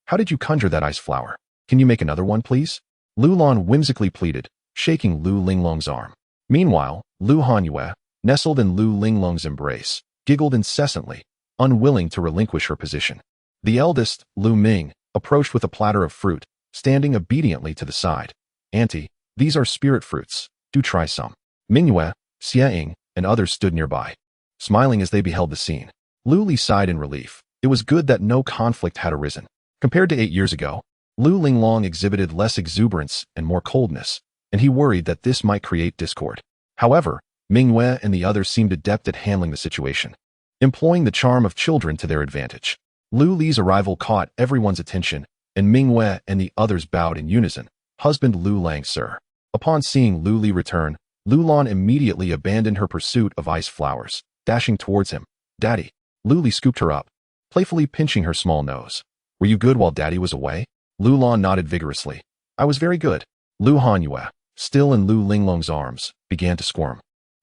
how did you conjure that ice flower? Can you make another one, please? Lu Lan whimsically pleaded, shaking Lu Linglong's arm. Meanwhile, Lu Hanyue, nestled in Lu Linglong's embrace, giggled incessantly, unwilling to relinquish her position. The eldest, Lu Ming, approached with a platter of fruit, standing obediently to the side. Auntie, these are spirit fruits. Do try some. Mingyue, Xie and others stood nearby, smiling as they beheld the scene. Lu Li sighed in relief. It was good that no conflict had arisen. Compared to 8 years ago, Lu Linglong exhibited less exuberance and more coldness, and he worried that this might create discord. However, Mingyue and the others seemed adept at handling the situation, employing the charm of children to their advantage. Lu Li's arrival caught everyone's attention, and Mingyue and the others bowed in unison. Husband Lu Lang, sir. Upon seeing Lu Li return, Lu Lan immediately abandoned her pursuit of ice flowers, dashing towards him. Daddy. Lu Li scooped her up, playfully pinching her small nose. Were you good while Daddy was away? Lu Lan nodded vigorously. I was very good. Lu Hanyue, still in Lu Linglong's arms, began to squirm,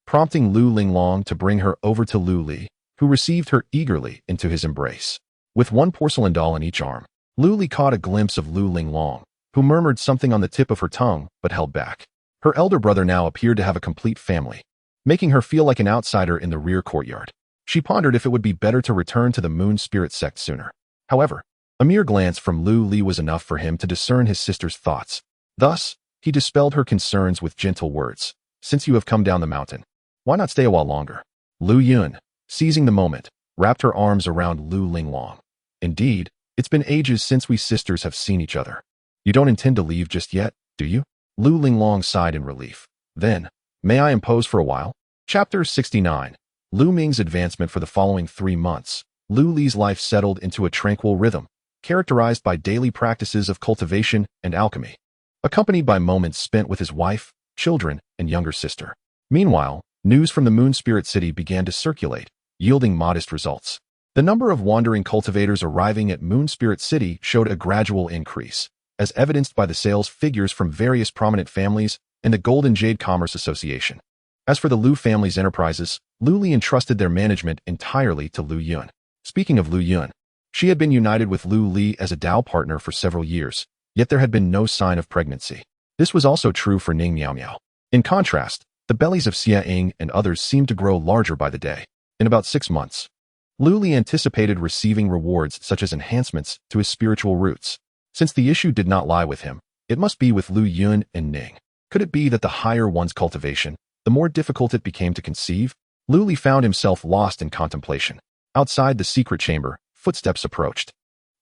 prompting Lu Linglong to bring her over to Lu Li, who received her eagerly into his embrace. With one porcelain doll in each arm, Lu Li caught a glimpse of Lu Linglong, who murmured something on the tip of her tongue but held back. Her elder brother now appeared to have a complete family, making her feel like an outsider in the rear courtyard. She pondered if it would be better to return to the Moon Spirit sect sooner. However, a mere glance from Lu Li was enough for him to discern his sister's thoughts. Thus, he dispelled her concerns with gentle words. Since you have come down the mountain, why not stay a while longer? Lu Yun, seizing the moment, wrapped her arms around Lu Linglong. Indeed, it's been ages since we sisters have seen each other. You don't intend to leave just yet, do you? Lu Linglong sighed in relief. Then, may I impose for a while? Chapter 69. Lu Ming's advancement. For the following 3 months, Lu Li's life settled into a tranquil rhythm, characterized by daily practices of cultivation and alchemy, accompanied by moments spent with his wife, children, and younger sister. Meanwhile, news from the Moon Spirit City began to circulate, yielding modest results. The number of wandering cultivators arriving at Moon Spirit City showed a gradual increase, as evidenced by the sales figures from various prominent families and the Golden Jade Commerce Association. As for the Lu family's enterprises, Lu Li entrusted their management entirely to Lu Yun. Speaking of Lu Yun, she had been united with Lu Li as a Dao partner for several years, yet there had been no sign of pregnancy. This was also true for Ning Miao Miao. In contrast, the bellies of Xia Ying and others seemed to grow larger by the day. In about 6 months, Lu Li anticipated receiving rewards such as enhancements to his spiritual roots. Since the issue did not lie with him, it must be with Lu Yun and Ning. Could it be that the higher one's cultivation, the more difficult it became to conceive? Lu Li found himself lost in contemplation. Outside the secret chamber, footsteps approached.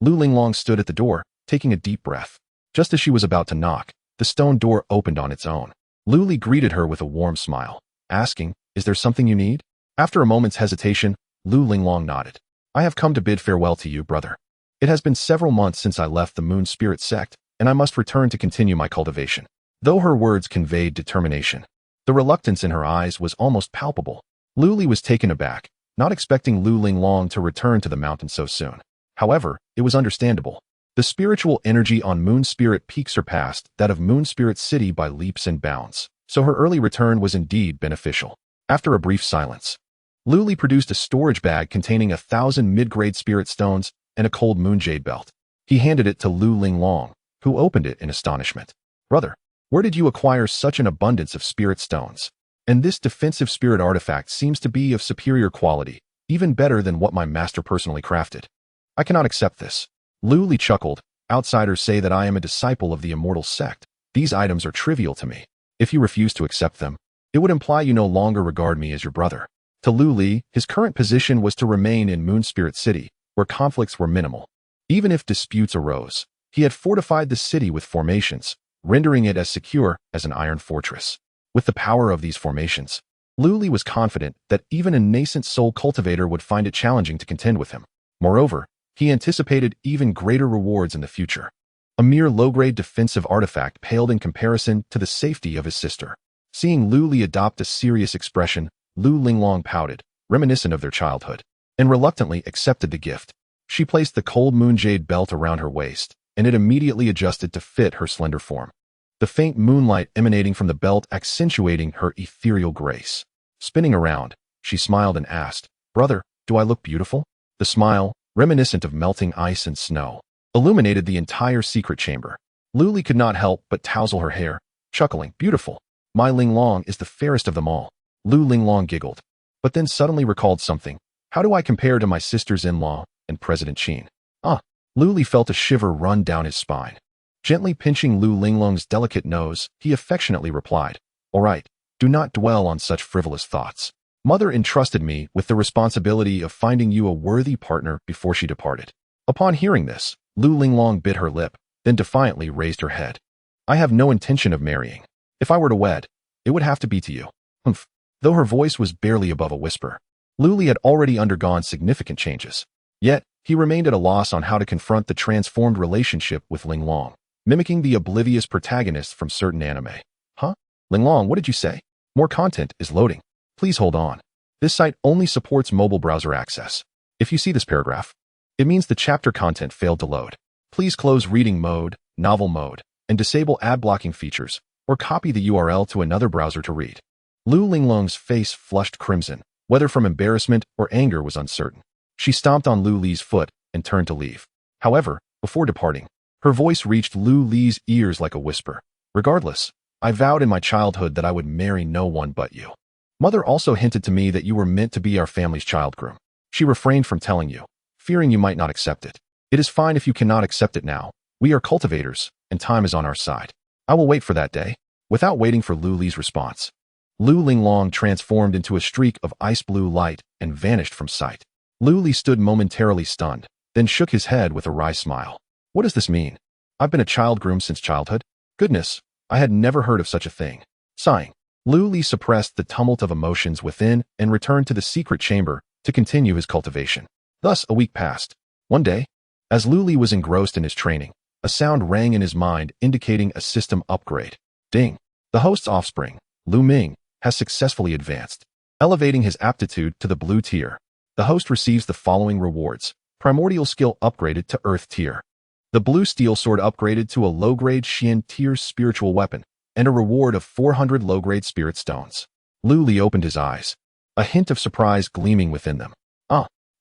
Lu Linglong stood at the door, taking a deep breath. Just as she was about to knock, the stone door opened on its own. Lu Li greeted her with a warm smile, asking, "Is there something you need?" After a moment's hesitation, Lu Linglong nodded. "I have come to bid farewell to you, brother. It has been several months since I left the Moon Spirit sect, and I must return to continue my cultivation." Though her words conveyed determination, the reluctance in her eyes was almost palpable. Lu Li was taken aback, not expecting Lu Linglong to return to the mountain so soon. However, it was understandable. The spiritual energy on Moon Spirit Peak surpassed that of Moon Spirit City by leaps and bounds, so her early return was indeed beneficial. After a brief silence, Lu Li produced a storage bag containing 1,000 mid-grade spirit stones and a cold moon jade belt. He handed it to Lu Linglong, who opened it in astonishment. "Brother, where did you acquire such an abundance of spirit stones? And this defensive spirit artifact seems to be of superior quality, even better than what my master personally crafted. I cannot accept this." Lu Li chuckled. "Outsiders say that I am a disciple of the immortal sect. These items are trivial to me. If you refuse to accept them, it would imply you no longer regard me as your brother." To Lu Li, his current position was to remain in Moon Spirit City, where conflicts were minimal. Even if disputes arose, he had fortified the city with formations, rendering it as secure as an iron fortress. With the power of these formations, Lu Li was confident that even a nascent soul cultivator would find it challenging to contend with him. Moreover, he anticipated even greater rewards in the future. A mere low-grade defensive artifact paled in comparison to the safety of his sister. Seeing Lu Li adopt a serious expression, Lu Linglong pouted, reminiscent of their childhood, and reluctantly accepted the gift. She placed the cold moon jade belt around her waist, and it immediately adjusted to fit her slender form. The faint moonlight emanating from the belt accentuating her ethereal grace. Spinning around, she smiled and asked, "Brother, do I look beautiful?" The smile, reminiscent of melting ice and snow, illuminated the entire secret chamber. Lu Li could not help but tousle her hair, chuckling, "Beautiful. My Linglong is the fairest of them all." Lu Linglong giggled, but then suddenly recalled something. "How do I compare to my sisters-in-law and President Qin?" Lu Li felt a shiver run down his spine. Gently pinching Lu Linglong's delicate nose, he affectionately replied, "All right, do not dwell on such frivolous thoughts. Mother entrusted me with the responsibility of finding you a worthy partner before she departed." Upon hearing this, Lu Linglong bit her lip, then defiantly raised her head. "I have no intention of marrying. If I were to wed, it would have to be to you." Humph. Though her voice was barely above a whisper, Lu Li had already undergone significant changes. Yet, he remained at a loss on how to confront the transformed relationship with Linglong, mimicking the oblivious protagonist from certain anime. "Huh? Linglong, what did you say? More content is loading. Please hold on. This site only supports mobile browser access. If you see this paragraph, it means the chapter content failed to load. Please close reading mode, novel mode, and disable ad blocking features, or copy the URL to another browser to read." Lu Linglong's face flushed crimson, whether from embarrassment or anger was uncertain. She stomped on Lu Li's foot and turned to leave. However, before departing, her voice reached Lu Li's ears like a whisper. "Regardless, I vowed in my childhood that I would marry no one but you. Mother also hinted to me that you were meant to be our family's child groom. She refrained from telling you, fearing you might not accept it. It is fine if you cannot accept it now. We are cultivators, and time is on our side. I will wait for that day." Without waiting for Lu Li's response, Lu Linglong transformed into a streak of ice blue light and vanished from sight. Lu Li stood momentarily stunned, then shook his head with a wry smile. "What does this mean? I've been a child groom since childhood? Goodness, I had never heard of such a thing." Sighing, Lu Li suppressed the tumult of emotions within and returned to the secret chamber to continue his cultivation. Thus a week passed. One day, as Lu Li was engrossed in his training, a sound rang in his mind indicating a system upgrade. Ding! The host's offspring, Lu Ming, has successfully advanced, elevating his aptitude to the blue tier. The host receives the following rewards: primordial skill upgraded to earth tier, the blue steel sword upgraded to a low-grade Xian tier spiritual weapon, and a reward of 400 low-grade spirit stones. Lu Li opened his eyes, a hint of surprise gleaming within them.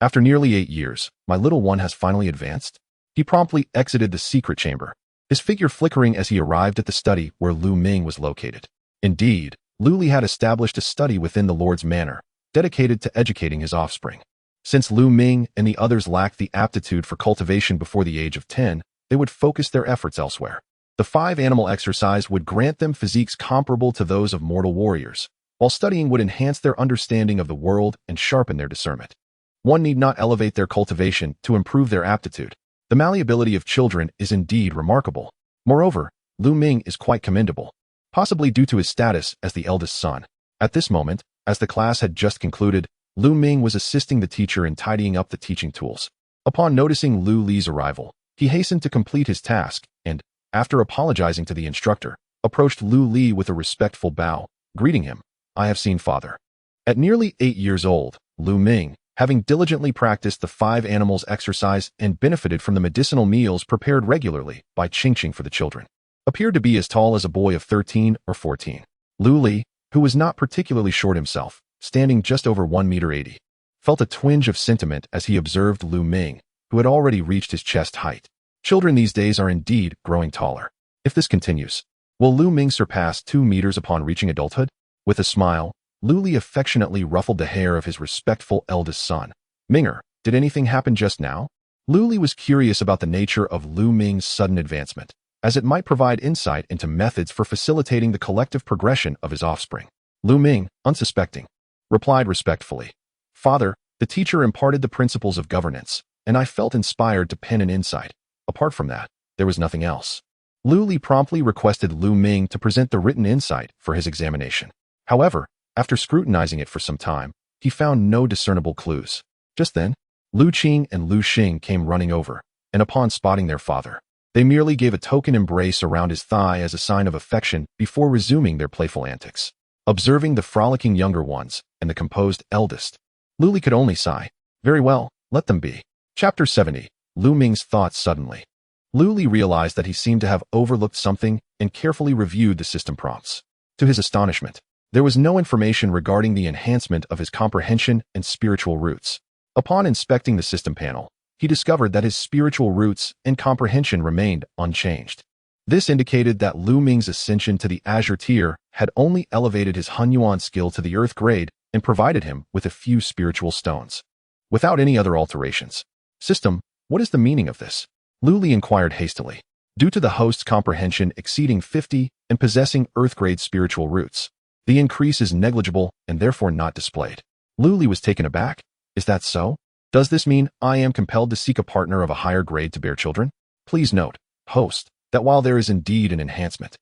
After nearly 8 years, my little one has finally advanced." He promptly exited the secret chamber, his figure flickering as he arrived at the study where Lu Ming was located. Indeed, Lu Li had established a study within the Lord's manor, dedicated to educating his offspring. Since Lu Ming and the others lacked the aptitude for cultivation before the age of 10, they would focus their efforts elsewhere. The 5-animal exercise would grant them physiques comparable to those of mortal warriors, while studying would enhance their understanding of the world and sharpen their discernment. One need not elevate their cultivation to improve their aptitude. The malleability of children is indeed remarkable. Moreover, Lu Ming is quite commendable, possibly due to his status as the eldest son. At this moment, as the class had just concluded, Lu Ming was assisting the teacher in tidying up the teaching tools. Upon noticing Lu Li's arrival, he hastened to complete his task and, after apologizing to the instructor, approached Lu Li with a respectful bow, greeting him. "I have seen father." At nearly 8 years old, Lu Ming, having diligently practiced the 5 animals exercise and benefited from the medicinal meals prepared regularly by Ching Ching for the children, appeared to be as tall as a boy of 13 or 14. Lu Li, who was not particularly short himself, standing just over 1.80 meters, felt a twinge of sentiment as he observed Lu Ming, who had already reached his chest height. Children these days are indeed growing taller. If this continues, will Lu Ming surpass 2 meters upon reaching adulthood? With a smile, Lu Li affectionately ruffled the hair of his respectful eldest son. "Minger, did anything happen just now?" Lu Li was curious about the nature of Lu Ming's sudden advancement, as it might provide insight into methods for facilitating the collective progression of his offspring. Lu Ming, unsuspecting, replied respectfully, "Father, the teacher imparted the principles of governance, and I felt inspired to pen an insight. Apart from that, there was nothing else." Lu Li promptly requested Lu Ming to present the written insight for his examination. However, after scrutinizing it for some time, he found no discernible clues. Just then, Lu Qing and Lu Xing came running over, and upon spotting their father, they merely gave a token embrace around his thigh as a sign of affection before resuming their playful antics. Observing the frolicking younger ones and the composed eldest, Lu Li could only sigh. Very well, let them be. Chapter 70. Lu Ming's thoughts suddenly. Lu Li realized that he seemed to have overlooked something and carefully reviewed the system prompts. To his astonishment, there was no information regarding the enhancement of his comprehension and spiritual roots. Upon inspecting the system panel, he discovered that his spiritual roots and comprehension remained unchanged. This indicated that Lu Ming's ascension to the Azure tier had only elevated his Hunyuan skill to the Earth grade and provided him with a few spiritual stones, without any other alterations. System, what is the meaning of this? Lu Li inquired hastily. Due to the host's comprehension exceeding 50 and possessing Earth-grade spiritual roots, the increase is negligible and therefore not displayed. Lu Li was taken aback. Is that so? Does this mean I am compelled to seek a partner of a higher grade to bear children? Please note, host, that while there is indeed an enhancement,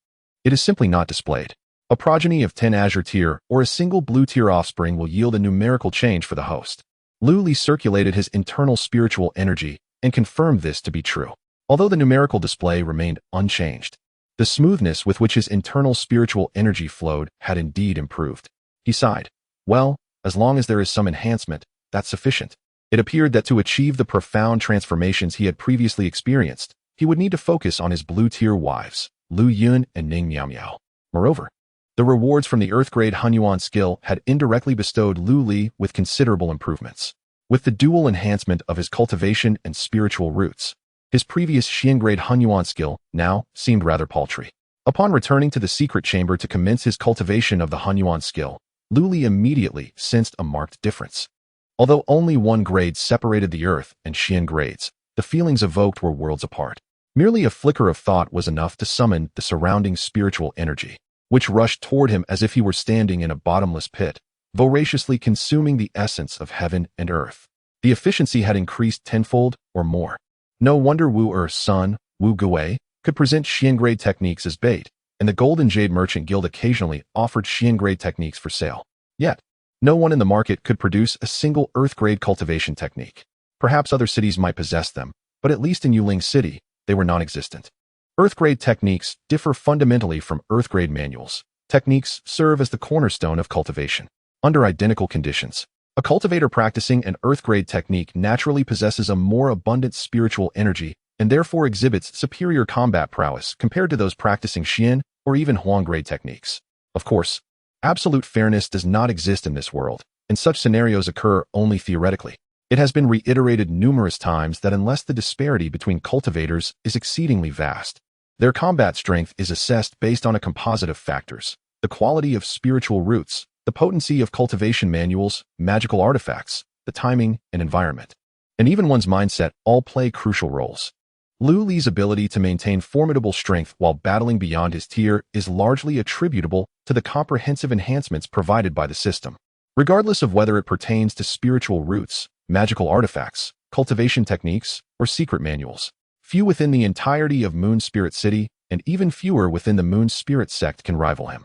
it is simply not displayed. A progeny of 10 Azure tier or a single blue tier offspring will yield a numerical change for the host. Lu Li circulated his internal spiritual energy and confirmed this to be true. Although the numerical display remained unchanged, the smoothness with which his internal spiritual energy flowed had indeed improved. He sighed. Well, as long as there is some enhancement, that's sufficient. It appeared that to achieve the profound transformations he had previously experienced, he would need to focus on his blue-tier wives, Lu Yun and Ning Miao Miao. Moreover, the rewards from the Earth-grade Hunyuan skill had indirectly bestowed Lu Li with considerable improvements. With the dual enhancement of his cultivation and spiritual roots, his previous Xian-grade Hunyuan skill now seemed rather paltry. Upon returning to the secret chamber to commence his cultivation of the Hunyuan skill, Lu Li immediately sensed a marked difference. Although only one grade separated the Earth and Xian grades, the feelings evoked were worlds apart. Merely a flicker of thought was enough to summon the surrounding spiritual energy, which rushed toward him as if he were standing in a bottomless pit, voraciously consuming the essence of heaven and earth. The efficiency had increased tenfold or more. No wonder Wu-Er's son, Wu Guwei, could present Xian-grade techniques as bait, and the Golden Jade Merchant Guild occasionally offered Xian-grade techniques for sale. Yet, no one in the market could produce a single Earth-grade cultivation technique. Perhaps other cities might possess them, but at least in Yuling City, they were non-existent. Earth-grade techniques differ fundamentally from Earth-grade manuals. Techniques serve as the cornerstone of cultivation. Under identical conditions, a cultivator practicing an Earth-grade technique naturally possesses a more abundant spiritual energy and therefore exhibits superior combat prowess compared to those practicing Xian or even Huang-grade techniques. Of course, absolute fairness does not exist in this world, and such scenarios occur only theoretically. It has been reiterated numerous times that unless the disparity between cultivators is exceedingly vast, their combat strength is assessed based on a composite of factors: the quality of spiritual roots, the potency of cultivation manuals, magical artifacts, the timing, and environment. And even one's mindset all play crucial roles. Lu Li's ability to maintain formidable strength while battling beyond his tier is largely attributable to the comprehensive enhancements provided by the system. Regardless of whether it pertains to spiritual roots, magical artifacts, cultivation techniques, or secret manuals, few within the entirety of Moon Spirit City, and even fewer within the Moon Spirit sect can rival him.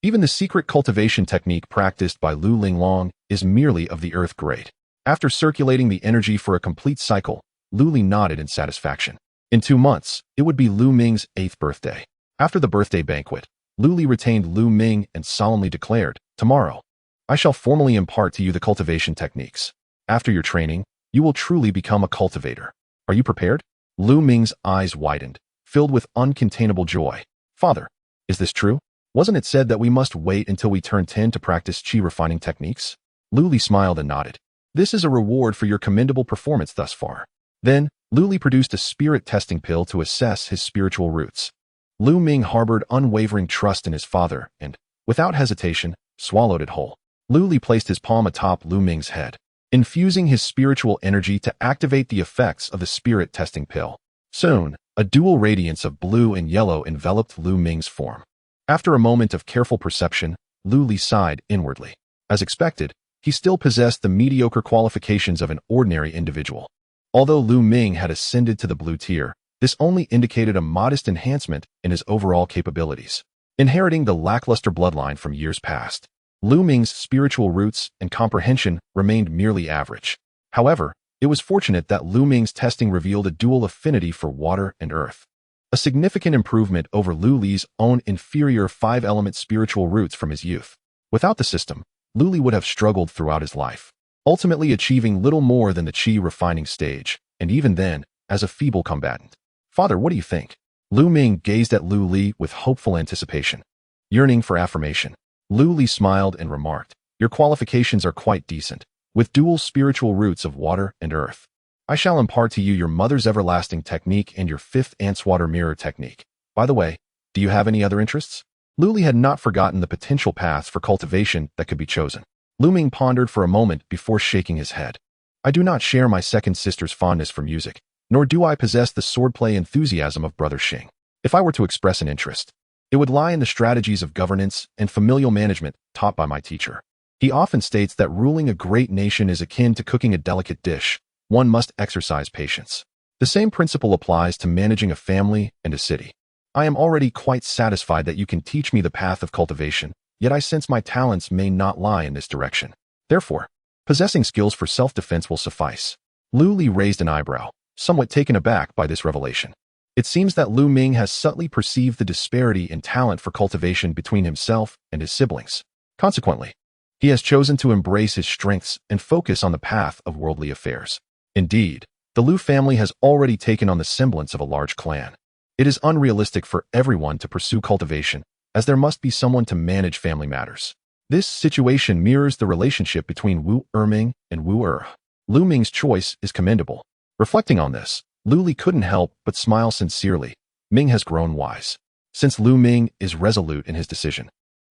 Even the secret cultivation technique practiced by Lu Linglong is merely of the Earth grade. After circulating the energy for a complete cycle, Lu Li nodded in satisfaction. In 2 months, it would be Lu Ming's 8th birthday. After the birthday banquet, Lu Li retained Lu Ming and solemnly declared, "Tomorrow, I shall formally impart to you the cultivation techniques. After your training, you will truly become a cultivator. Are you prepared?" Lu Ming's eyes widened, filled with uncontainable joy. "Father, is this true? Wasn't it said that we must wait until we turn 10 to practice qi refining techniques?" Lu Li smiled and nodded. "This is a reward for your commendable performance thus far." Then, Lu Li produced a spirit testing pill to assess his spiritual roots. Lu Ming harbored unwavering trust in his father and, without hesitation, swallowed it whole. Lu Li placed his palm atop Lu Ming's head, infusing his spiritual energy to activate the effects of the spirit testing pill. Soon, a dual radiance of blue and yellow enveloped Lu Ming's form. After a moment of careful perception, Lu Li sighed inwardly. As expected, he still possessed the mediocre qualifications of an ordinary individual. Although Lu Ming had ascended to the blue tier, this only indicated a modest enhancement in his overall capabilities. Inheriting the lackluster bloodline from years past, Lu Ming's spiritual roots and comprehension remained merely average. However, it was fortunate that Lu Ming's testing revealed a dual affinity for water and earth, a significant improvement over Lu Li's own inferior 5-element spiritual roots from his youth. Without the system, Luli would have struggled throughout his life, ultimately achieving little more than the qi refining stage, and even then, as a feeble combatant. Father, what do you think? Lu Ming gazed at Lu Li with hopeful anticipation, yearning for affirmation. Lu Li smiled and remarked, your qualifications are quite decent, with dual spiritual roots of water and earth. I shall impart to you your mother's everlasting technique and your fifth ant's water mirror technique. By the way, do you have any other interests? Lu Li had not forgotten the potential paths for cultivation that could be chosen. Lu Ming pondered for a moment before shaking his head. I do not share my second sister's fondness for music, nor do I possess the swordplay enthusiasm of Brother Xing. If I were to express an interest, it would lie in the strategies of governance and familial management taught by my teacher. He often states that ruling a great nation is akin to cooking a delicate dish. One must exercise patience. The same principle applies to managing a family and a city. I am already quite satisfied that you can teach me the path of cultivation, yet I sense my talents may not lie in this direction. Therefore, possessing skills for self-defense will suffice. Lu Li raised an eyebrow, somewhat taken aback by this revelation. It seems that Lu Ming has subtly perceived the disparity in talent for cultivation between himself and his siblings. Consequently, he has chosen to embrace his strengths and focus on the path of worldly affairs. Indeed, the Lu family has already taken on the semblance of a large clan. It is unrealistic for everyone to pursue cultivation, as there must be someone to manage family matters. This situation mirrors the relationship between Wu Erming and Wu Er. Lu Ming's choice is commendable. Reflecting on this, Lu Li couldn't help but smile sincerely. Ming has grown wise. Since Lu Ming is resolute in his decision,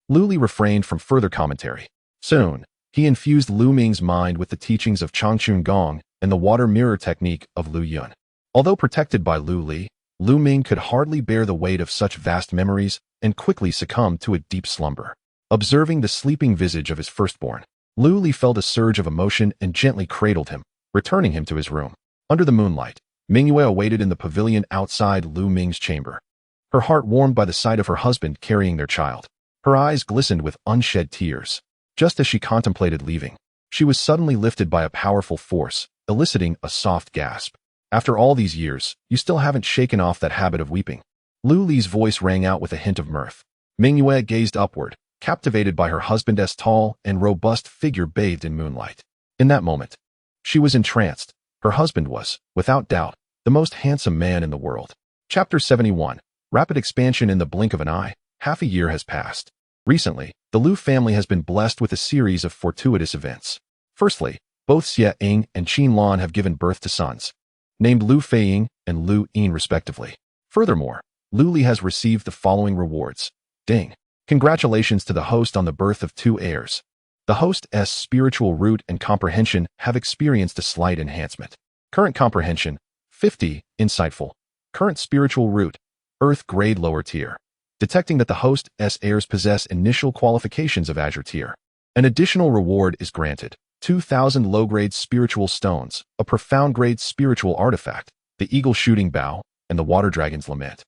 Lu Li refrained from further commentary. Soon, he infused Lu Ming's mind with the teachings of Changchun Gong and the water mirror technique of Lu Yun. Although protected by Lu Li, Lu Ming could hardly bear the weight of such vast memories and quickly succumbed to a deep slumber. Observing the sleeping visage of his firstborn, Lu Li felt a surge of emotion and gently cradled him, returning him to his room. Under the moonlight, Mingyue awaited in the pavilion outside Lu Ming's chamber. Her heart warmed by the sight of her husband carrying their child. Her eyes glistened with unshed tears. Just as she contemplated leaving, she was suddenly lifted by a powerful force, eliciting a soft gasp. After all these years, you still haven't shaken off that habit of weeping. Lu Li's voice rang out with a hint of mirth. Mingyue gazed upward, captivated by her husband's tall and robust figure bathed in moonlight. In that moment, she was entranced. Her husband was, without doubt, the most handsome man in the world. Chapter 71. Rapid expansion in the blink of an eye. Half a year has passed. Recently, the Lu family has been blessed with a series of fortuitous events. Firstly, both Xie Ying and Qin Lan have given birth to sons, named Lu Feiying and Lu Yin respectively. Furthermore, Lu Li has received the following rewards. Ding! Congratulations to the host on the birth of 2 heirs. The host's spiritual root and comprehension have experienced a slight enhancement. Current comprehension, 50, insightful. Current spiritual root, Earth grade lower tier. Detecting that the host's heirs possess initial qualifications of Azure tier. An additional reward is granted. 2,000 low-grade spiritual stones, a profound-grade spiritual artifact, the Eagle Shooting Bow, and the Water Dragon's Lament.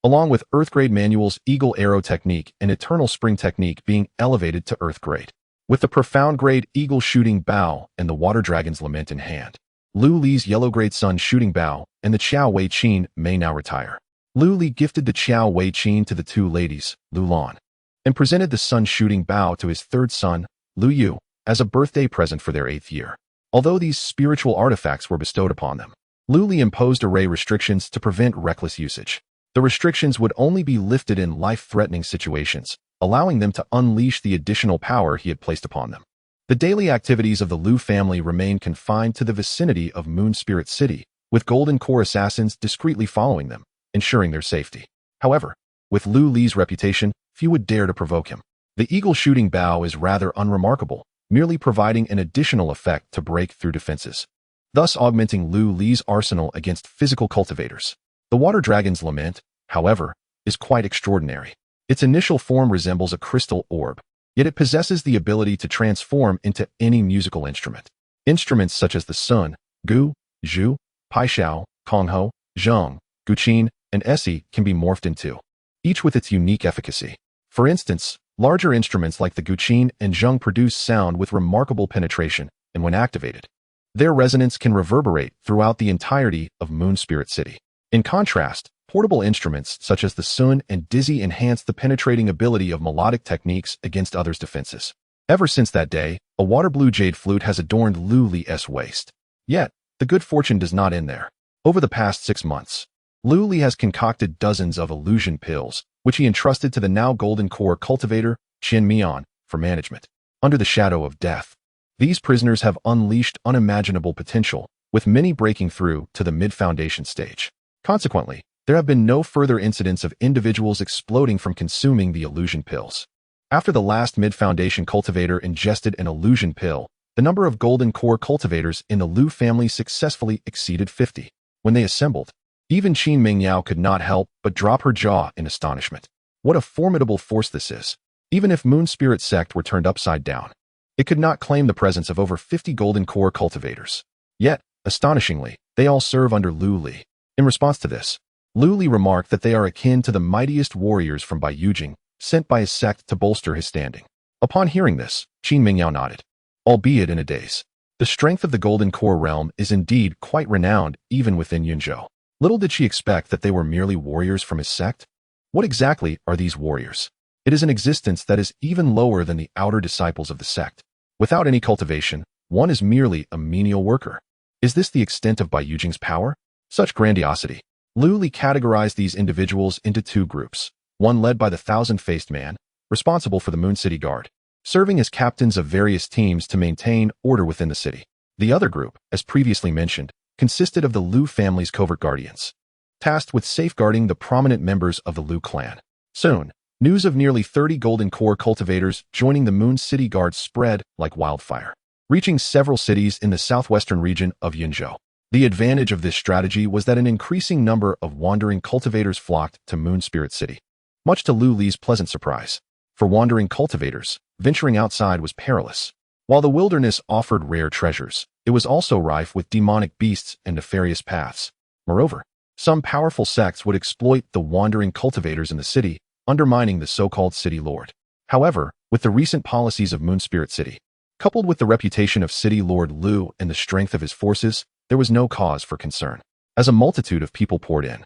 Along with Earth-grade manuals Eagle Arrow Technique and Eternal Spring Technique being elevated to Earth-grade. With the profound-grade Eagle Shooting Bow and the Water Dragon's Lament in hand, Lu Li's yellow-grade Sun Shooting Bow and the Qiao Wei Qin may now retire. Lu Li gifted the Qiao Wei Qin to the 2 ladies, Lu Lan, and presented the Sun Shooting Bow to his 3rd son, Lu Yu, as a birthday present for their 8th year. Although these spiritual artifacts were bestowed upon them, Lu Li imposed array restrictions to prevent reckless usage. The restrictions would only be lifted in life-threatening situations, allowing them to unleash the additional power he had placed upon them. The daily activities of the Lu family remained confined to the vicinity of Moon Spirit City, with Golden Core assassins discreetly following them, ensuring their safety. However, with Lu Li's reputation, few would dare to provoke him. The Eagle Shooting Bow is rather unremarkable, merely providing an additional effect to break through defenses, thus augmenting Lu Li's arsenal against physical cultivators. The Water Dragon's Lament, however, is quite extraordinary. Its initial form resembles a crystal orb, yet it possesses the ability to transform into any musical instrument. Instruments such as the Sun, Gu, Zhu, Paishao, Kongho, Zheng, Guqin, and Esi can be morphed into, each with its unique efficacy. For instance, larger instruments like the Guqin and Zheng produce sound with remarkable penetration, and when activated, their resonance can reverberate throughout the entirety of Moon Spirit City. In contrast, Portable instruments such as the sun and dizzy enhanced the penetrating ability of melodic techniques against others' defenses. Ever since that day, a water blue jade flute has adorned Lu Li's waist. Yet, the good fortune does not end there. Over the past 6 months, Lu Li has concocted dozens of illusion pills, which he entrusted to the now golden core cultivator, Qin Mian, for management. Under the shadow of death, these prisoners have unleashed unimaginable potential, with many breaking through to the mid-foundation stage. Consequently, there have been no further incidents of individuals exploding from consuming the illusion pills. After the last mid-foundation cultivator ingested an illusion pill, the number of golden core cultivators in the Lu family successfully exceeded 50. When they assembled, even Qin Mingyao could not help but drop her jaw in astonishment. What a formidable force this is! Even if Moon Spirit Sect were turned upside down, it could not claim the presence of over 50 golden core cultivators. Yet, astonishingly, they all serve under Lu Li. In response to this, Lu Li remarked that they are akin to the mightiest warriors from Bai Yujing, sent by his sect to bolster his standing. Upon hearing this, Qin Mingyao nodded, albeit in a daze. The strength of the golden core realm is indeed quite renowned even within Yunzhou. Little did she expect that they were merely warriors from his sect. What exactly are these warriors? It is an existence that is even lower than the outer disciples of the sect. Without any cultivation, one is merely a menial worker. Is this the extent of Bai Yujing's power? Such grandiosity. Lu Li categorized these individuals into 2 groups, one led by the thousand-faced man, responsible for the Moon City Guard, serving as captains of various teams to maintain order within the city. The other group, as previously mentioned, consisted of the Lu family's covert guardians, tasked with safeguarding the prominent members of the Lu clan. Soon, news of nearly 30 golden core cultivators joining the Moon City Guard spread like wildfire, reaching several cities in the southwestern region of Yunzhou. The advantage of this strategy was that an increasing number of wandering cultivators flocked to Moon Spirit City, much to Lu Li's pleasant surprise. For wandering cultivators, venturing outside was perilous. While the wilderness offered rare treasures, it was also rife with demonic beasts and nefarious paths. Moreover, some powerful sects would exploit the wandering cultivators in the city, undermining the so-called city lord. However, with the recent policies of Moon Spirit City, coupled with the reputation of City Lord Lu and the strength of his forces, there was no cause for concern. As a multitude of people poured in,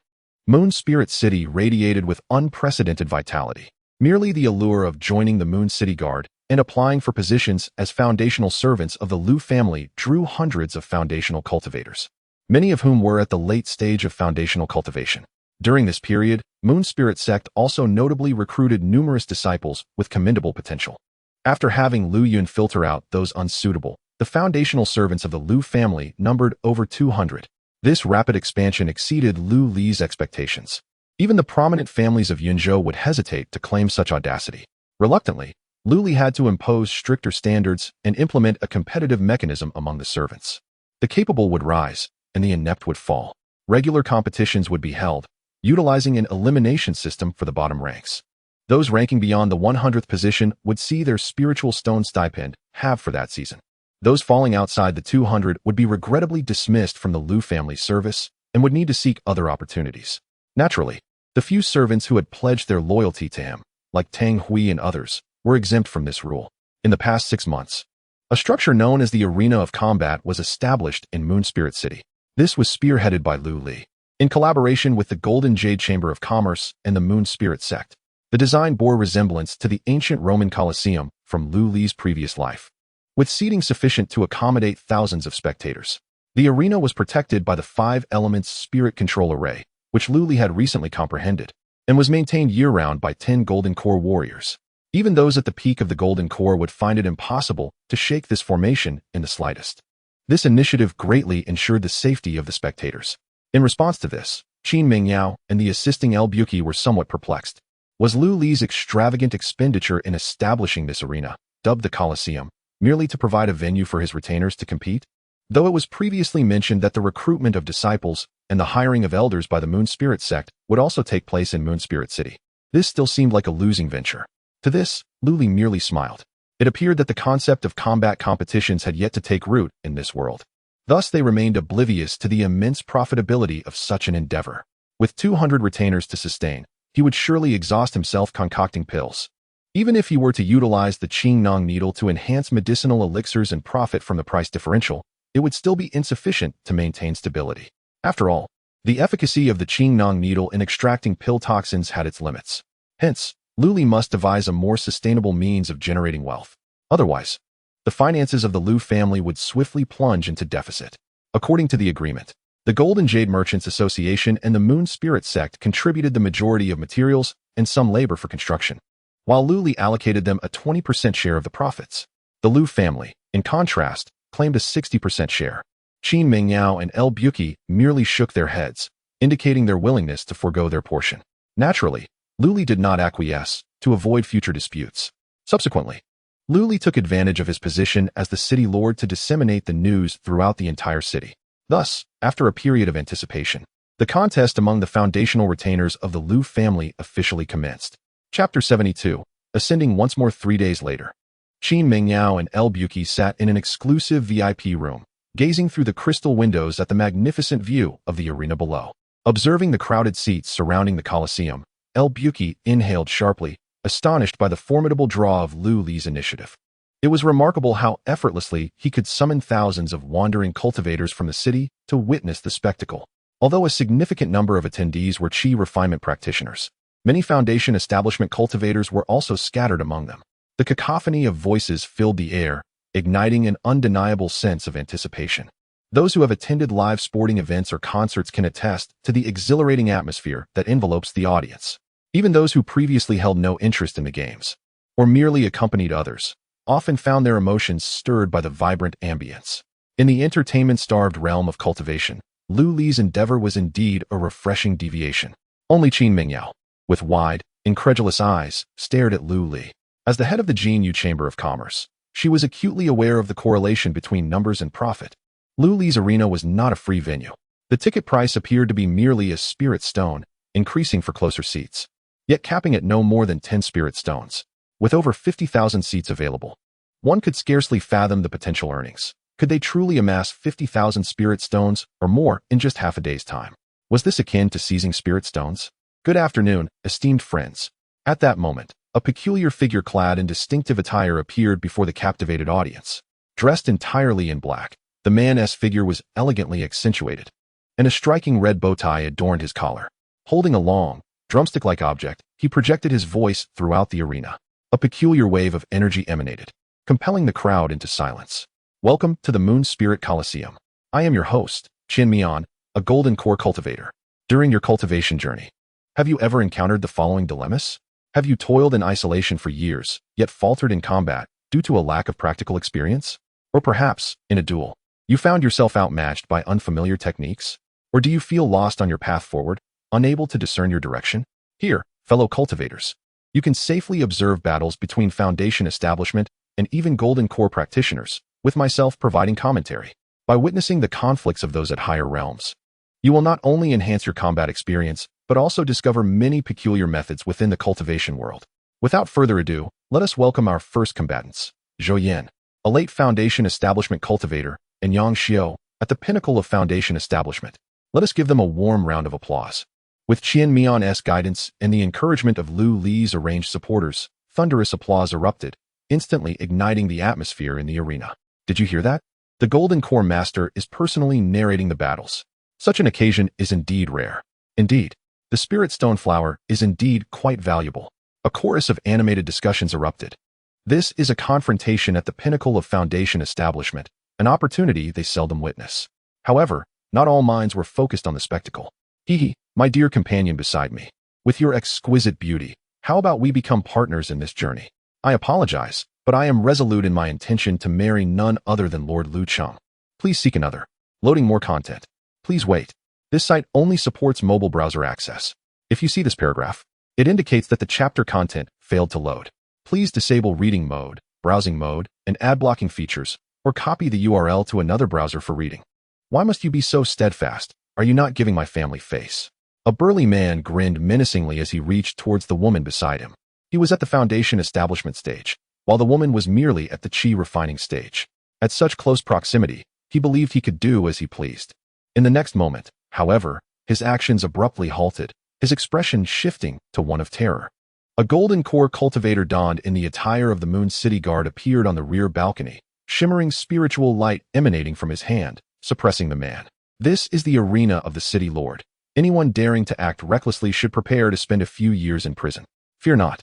Moon Spirit City radiated with unprecedented vitality. Merely the allure of joining the Moon City Guard and applying for positions as foundational servants of the Lu family drew hundreds of foundational cultivators, many of whom were at the late stage of foundational cultivation. During this period, Moon Spirit Sect also notably recruited numerous disciples with commendable potential. After having Lu Yun filter out those unsuitable, the foundational servants of the Lu family numbered over 200. This rapid expansion exceeded Lu Li's expectations. Even the prominent families of Yunzhou would hesitate to claim such audacity. Reluctantly, Lu Li had to impose stricter standards and implement a competitive mechanism among the servants. The capable would rise, and the inept would fall. Regular competitions would be held, utilizing an elimination system for the bottom ranks. Those ranking beyond the 100th position would see their spiritual stone stipend halved for that season. Those falling outside the 200 would be regrettably dismissed from the Lu family service and would need to seek other opportunities. Naturally, the few servants who had pledged their loyalty to him, like Tang Hui and others, were exempt from this rule. In the past 6 months, a structure known as the Arena of Combat was established in Moon Spirit City. This was spearheaded by Lu Li, in collaboration with the Golden Jade Chamber of Commerce and the Moon Spirit Sect. The design bore resemblance to the ancient Roman Colosseum from Lu Li's previous life, with seating sufficient to accommodate thousands of spectators. The arena was protected by the 5 elements spirit control array, which Lu Li had recently comprehended, and was maintained year-round by 10 Golden Core warriors. Even those at the peak of the Golden Core would find it impossible to shake this formation in the slightest. This initiative greatly ensured the safety of the spectators. In response to this, Qin Mingyao and the assisting El Buki were somewhat perplexed. Was Lu Li's extravagant expenditure in establishing this arena, dubbed the Colosseum, merely to provide a venue for his retainers to compete? Though it was previously mentioned that the recruitment of disciples and the hiring of elders by the Moon Spirit Sect would also take place in Moon Spirit City, this still seemed like a losing venture. To this, Lu Li merely smiled. It appeared that the concept of combat competitions had yet to take root in this world. Thus they remained oblivious to the immense profitability of such an endeavor. With 200 retainers to sustain, he would surely exhaust himself concocting pills. Even if he were to utilize the Qing Nong needle to enhance medicinal elixirs and profit from the price differential, it would still be insufficient to maintain stability. After all, The efficacy of the Qingnong needle in extracting pill toxins had its limits. Hence, Lu Li must devise a more sustainable means of generating wealth. Otherwise, the finances of the Lu family would swiftly plunge into deficit. According to the agreement, the Gold and Jade Merchants Association and the Moon Spirit Sect contributed the majority of materials and some labor for construction, while Lu Li allocated them a 20% share of the profits. The Lu family, in contrast, claimed a 60% share. Qin Mingyao and El Buki merely shook their heads, indicating their willingness to forego their portion. Naturally, Lu Li did not acquiesce to avoid future disputes. Subsequently, Lu Li took advantage of his position as the city lord to disseminate the news throughout the entire city. Thus, after a period of anticipation, the contest among the foundational retainers of the Lu family officially commenced. Chapter 72. Ascending once more 3 days later. Qin Mingyao and El Buki sat in an exclusive VIP room, gazing through the crystal windows at the magnificent view of the arena below. Observing the crowded seats surrounding the Colosseum, El Buki inhaled sharply, astonished by the formidable draw of Lu Li's initiative. It was remarkable how effortlessly he could summon thousands of wandering cultivators from the city to witness the spectacle. Although a significant number of attendees were Qi refinement practitioners, many foundation establishment cultivators were also scattered among them. The cacophony of voices filled the air, igniting an undeniable sense of anticipation. Those who have attended live sporting events or concerts can attest to the exhilarating atmosphere that envelopes the audience. Even those who previously held no interest in the games, or merely accompanied others, often found their emotions stirred by the vibrant ambience. In the entertainment-starved realm of cultivation, Lu Li's endeavor was indeed a refreshing deviation. Only Qin Mingyao, with wide, incredulous eyes, stared at Lu Li. As the head of the Jinyu Chamber of Commerce, she was acutely aware of the correlation between numbers and profit. Lu Li's arena was not a free venue. The ticket price appeared to be merely a spirit stone, increasing for closer seats, yet capping at no more than 10 spirit stones. With over 50,000 seats available, one could scarcely fathom the potential earnings. Could they truly amass 50,000 spirit stones or more in just half a day's time? Was this akin to seizing spirit stones? Good afternoon, esteemed friends. At that moment, a peculiar figure clad in distinctive attire appeared before the captivated audience. Dressed entirely in black, the man's figure was elegantly accentuated, and a striking red bow tie adorned his collar. Holding a long, drumstick-like object, he projected his voice throughout the arena. A peculiar wave of energy emanated, compelling the crowd into silence. Welcome to the Moon Spirit Colosseum. I am your host, Qin Mian, a golden core cultivator. During your cultivation journey, have you ever encountered the following dilemmas? Have you toiled in isolation for years, yet faltered in combat due to a lack of practical experience? Or perhaps, in a duel, you found yourself outmatched by unfamiliar techniques? Or do you feel lost on your path forward, unable to discern your direction? Here, fellow cultivators, you can safely observe battles between foundation establishment and even golden core practitioners, with myself providing commentary. By witnessing the conflicts of those at higher realms, you will not only enhance your combat experience, but also discover many peculiar methods within the cultivation world. Without further ado, let us welcome our first combatants, Zhou Yan, a late foundation establishment cultivator, and Yang Xiao, at the pinnacle of foundation establishment. Let us give them a warm round of applause. With Qin Mian's guidance and the encouragement of Lu Li's arranged supporters, thunderous applause erupted, instantly igniting the atmosphere in the arena. Did you hear that? The Golden Core Master is personally narrating the battles. Such an occasion is indeed rare. Indeed, the Spirit Stone Flower is indeed quite valuable. A chorus of animated discussions erupted. This is a confrontation at the pinnacle of foundation establishment, an opportunity they seldom witness. However, not all minds were focused on the spectacle. Hee, my dear companion beside me, with your exquisite beauty, how about we become partners in this journey? I apologize, but I am resolute in my intention to marry none other than Lord Lu Cheng. Please seek another. Loading more content. Please wait. This site only supports mobile browser access. If you see this paragraph, it indicates that the chapter content failed to load. Please disable reading mode, browsing mode, and ad blocking features, or copy the URL to another browser for reading. Why must you be so steadfast? Are you not giving my family face? A burly man grinned menacingly as he reached towards the woman beside him. He was at the foundation establishment stage, while the woman was merely at the Qi refining stage. At such close proximity, he believed he could do as he pleased. In the next moment, however, his actions abruptly halted, his expression shifting to one of terror. A golden core cultivator donned in the attire of the Moon City Guard appeared on the rear balcony, shimmering spiritual light emanating from his hand, suppressing the man. This is the arena of the city lord. Anyone daring to act recklessly should prepare to spend a few years in prison. Fear not.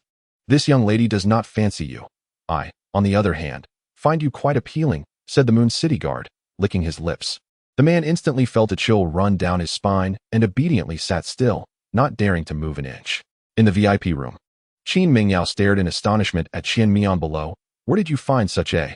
This young lady does not fancy you. I, on the other hand, find you quite appealing, said the Moon City guard, licking his lips. The man instantly felt a chill run down his spine and obediently sat still, not daring to move an inch. In the VIP room, Qin Mingyao stared in astonishment at Qian Mian below. Where did you find such a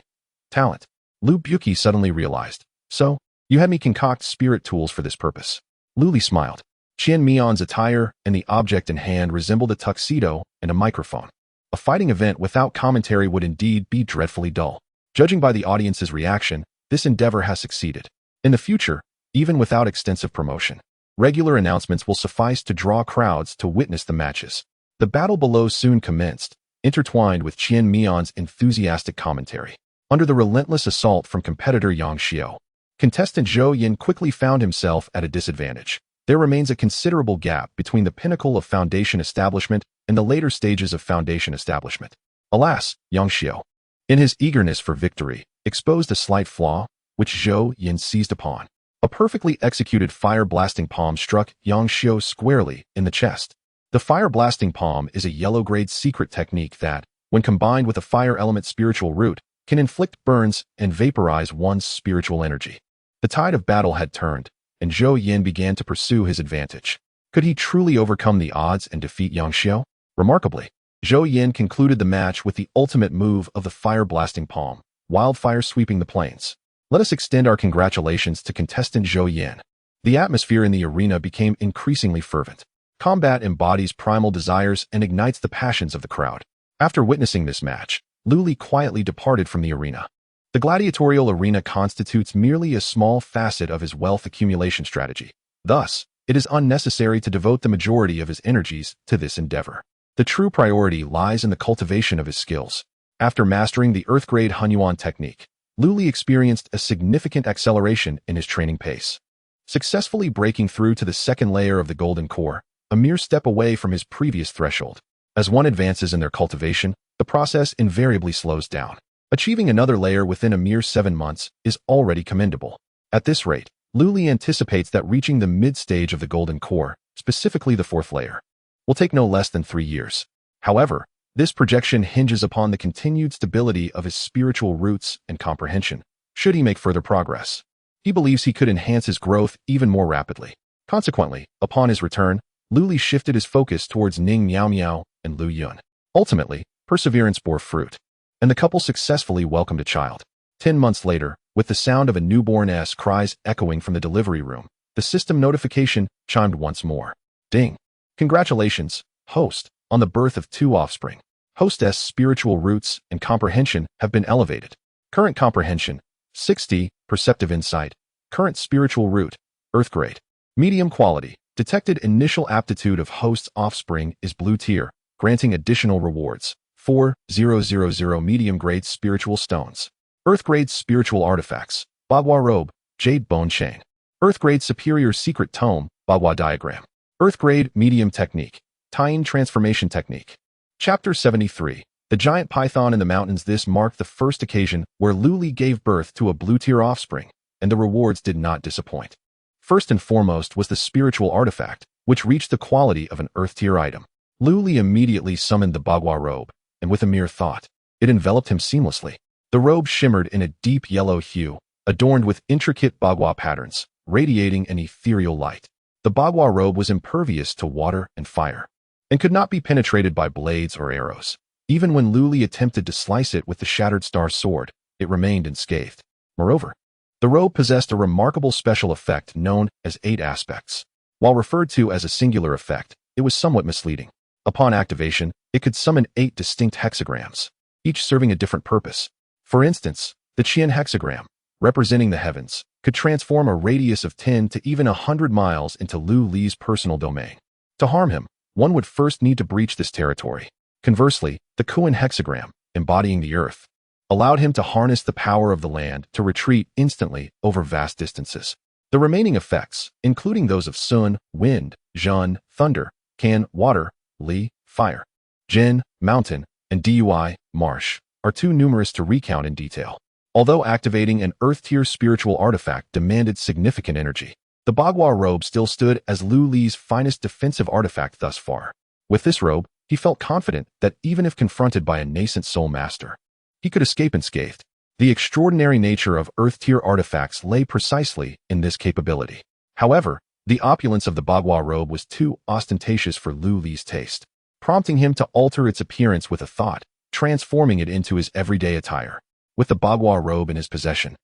talent? Lu Buqi suddenly realized. So, you had me concoct spirit tools for this purpose. Lu Li smiled. Qian Mian's attire and the object in hand resembled a tuxedo and a microphone. A fighting event without commentary would indeed be dreadfully dull. Judging by the audience's reaction, this endeavor has succeeded. In the future, even without extensive promotion, regular announcements will suffice to draw crowds to witness the matches. The battle below soon commenced, intertwined with Qian Mian's enthusiastic commentary. Under the relentless assault from competitor Yang Xiao, contestant Zhou Yin quickly found himself at a disadvantage. There remains a considerable gap between the pinnacle of foundation establishment and the later stages of foundation establishment. Alas, Yang Xiao, in his eagerness for victory, exposed a slight flaw, which Zhou Yin seized upon. A perfectly executed fire-blasting palm struck Yang Xiao squarely in the chest. The fire-blasting palm is a yellow-grade secret technique that, when combined with a fire element spiritual root, can inflict burns and vaporize one's spiritual energy. The tide of battle had turned, and Zhou Yin began to pursue his advantage. Could he truly overcome the odds and defeat Yang Xiao? Remarkably, Zhou Yin concluded the match with the ultimate move of the fire-blasting palm, wildfire sweeping the plains. Let us extend our congratulations to contestant Zhou Yin. The atmosphere in the arena became increasingly fervent. Combat embodies primal desires and ignites the passions of the crowd. After witnessing this match, Lu Li quietly departed from the arena. The gladiatorial arena constitutes merely a small facet of his wealth accumulation strategy. Thus, it is unnecessary to devote the majority of his energies to this endeavor. The true priority lies in the cultivation of his skills. After mastering the Earth-grade Hunyuan technique, Lu Li experienced a significant acceleration in his training pace. Successfully breaking through to the second layer of the golden core, a mere step away from his previous threshold. As one advances in their cultivation, the process invariably slows down. Achieving another layer within a mere 7 months is already commendable. At this rate, Lu Li anticipates that reaching the mid-stage of the golden core, specifically the 4th layer, will take no less than 3 years. However, this projection hinges upon the continued stability of his spiritual roots and comprehension. Should he make further progress, he believes he could enhance his growth even more rapidly. Consequently, upon his return, Lu Li shifted his focus towards Ning Miao Miao and Lu Yun. Ultimately, perseverance bore fruit, and the couple successfully welcomed a child. 10 months later, with the sound of a newborn's cries echoing from the delivery room, the system notification chimed once more. Ding! Congratulations, host, on the birth of 2 offspring. Hostess' spiritual roots and comprehension have been elevated. Current comprehension, 60, perceptive insight. Current spiritual root, Earth grade. Medium quality. Detected initial aptitude of host's offspring is blue tier, granting additional rewards. 4000 medium grade spiritual stones. Earth grade spiritual artifacts. Bagua robe, jade bone chain. Earth grade superior secret tome, Bagua diagram. Earth grade medium technique. Tying transformation technique. Chapter 73. The giant python in the mountains. This marked the first occasion where Lu Li gave birth to a blue tier offspring, and the rewards did not disappoint. First and foremost was the spiritual artifact, which reached the quality of an earth tier item. Lu Li immediately summoned the Bagua robe, and with a mere thought, it enveloped him seamlessly. The robe shimmered in a deep yellow hue, adorned with intricate Bagua patterns, radiating an ethereal light. The Bagua robe was impervious to water and fire, and could not be penetrated by blades or arrows. Even when Lu Li attempted to slice it with the shattered star sword, it remained unscathed. Moreover, the robe possessed a remarkable special effect known as 8 aspects. While referred to as a singular effect, it was somewhat misleading. Upon activation, it could summon 8 distinct hexagrams, each serving a different purpose. For instance, the Qian hexagram, representing the heavens, could transform a radius of 10 to even 100 miles into Lu Li's personal domain. To harm him, one would first need to breach this territory. Conversely, the Kuan hexagram, embodying the earth, allowed him to harness the power of the land to retreat instantly over vast distances. The remaining effects, including those of Sun, wind, Zhen, thunder, Kan, water, Li, fire, Jin, mountain, and Dui, marsh, are too numerous to recount in detail. Although activating an earth-tier spiritual artifact demanded significant energy, The Bagua robe still stood as Lu Li's finest defensive artifact thus far. With this robe, he felt confident that even if confronted by a nascent soul master, he could escape unscathed. The extraordinary nature of Earth-tier artifacts lay precisely in this capability. However, the opulence of the Bagua robe was too ostentatious for Lu Li's taste, prompting him to alter its appearance with a thought, transforming it into his everyday attire. With the Bagua robe in his possession,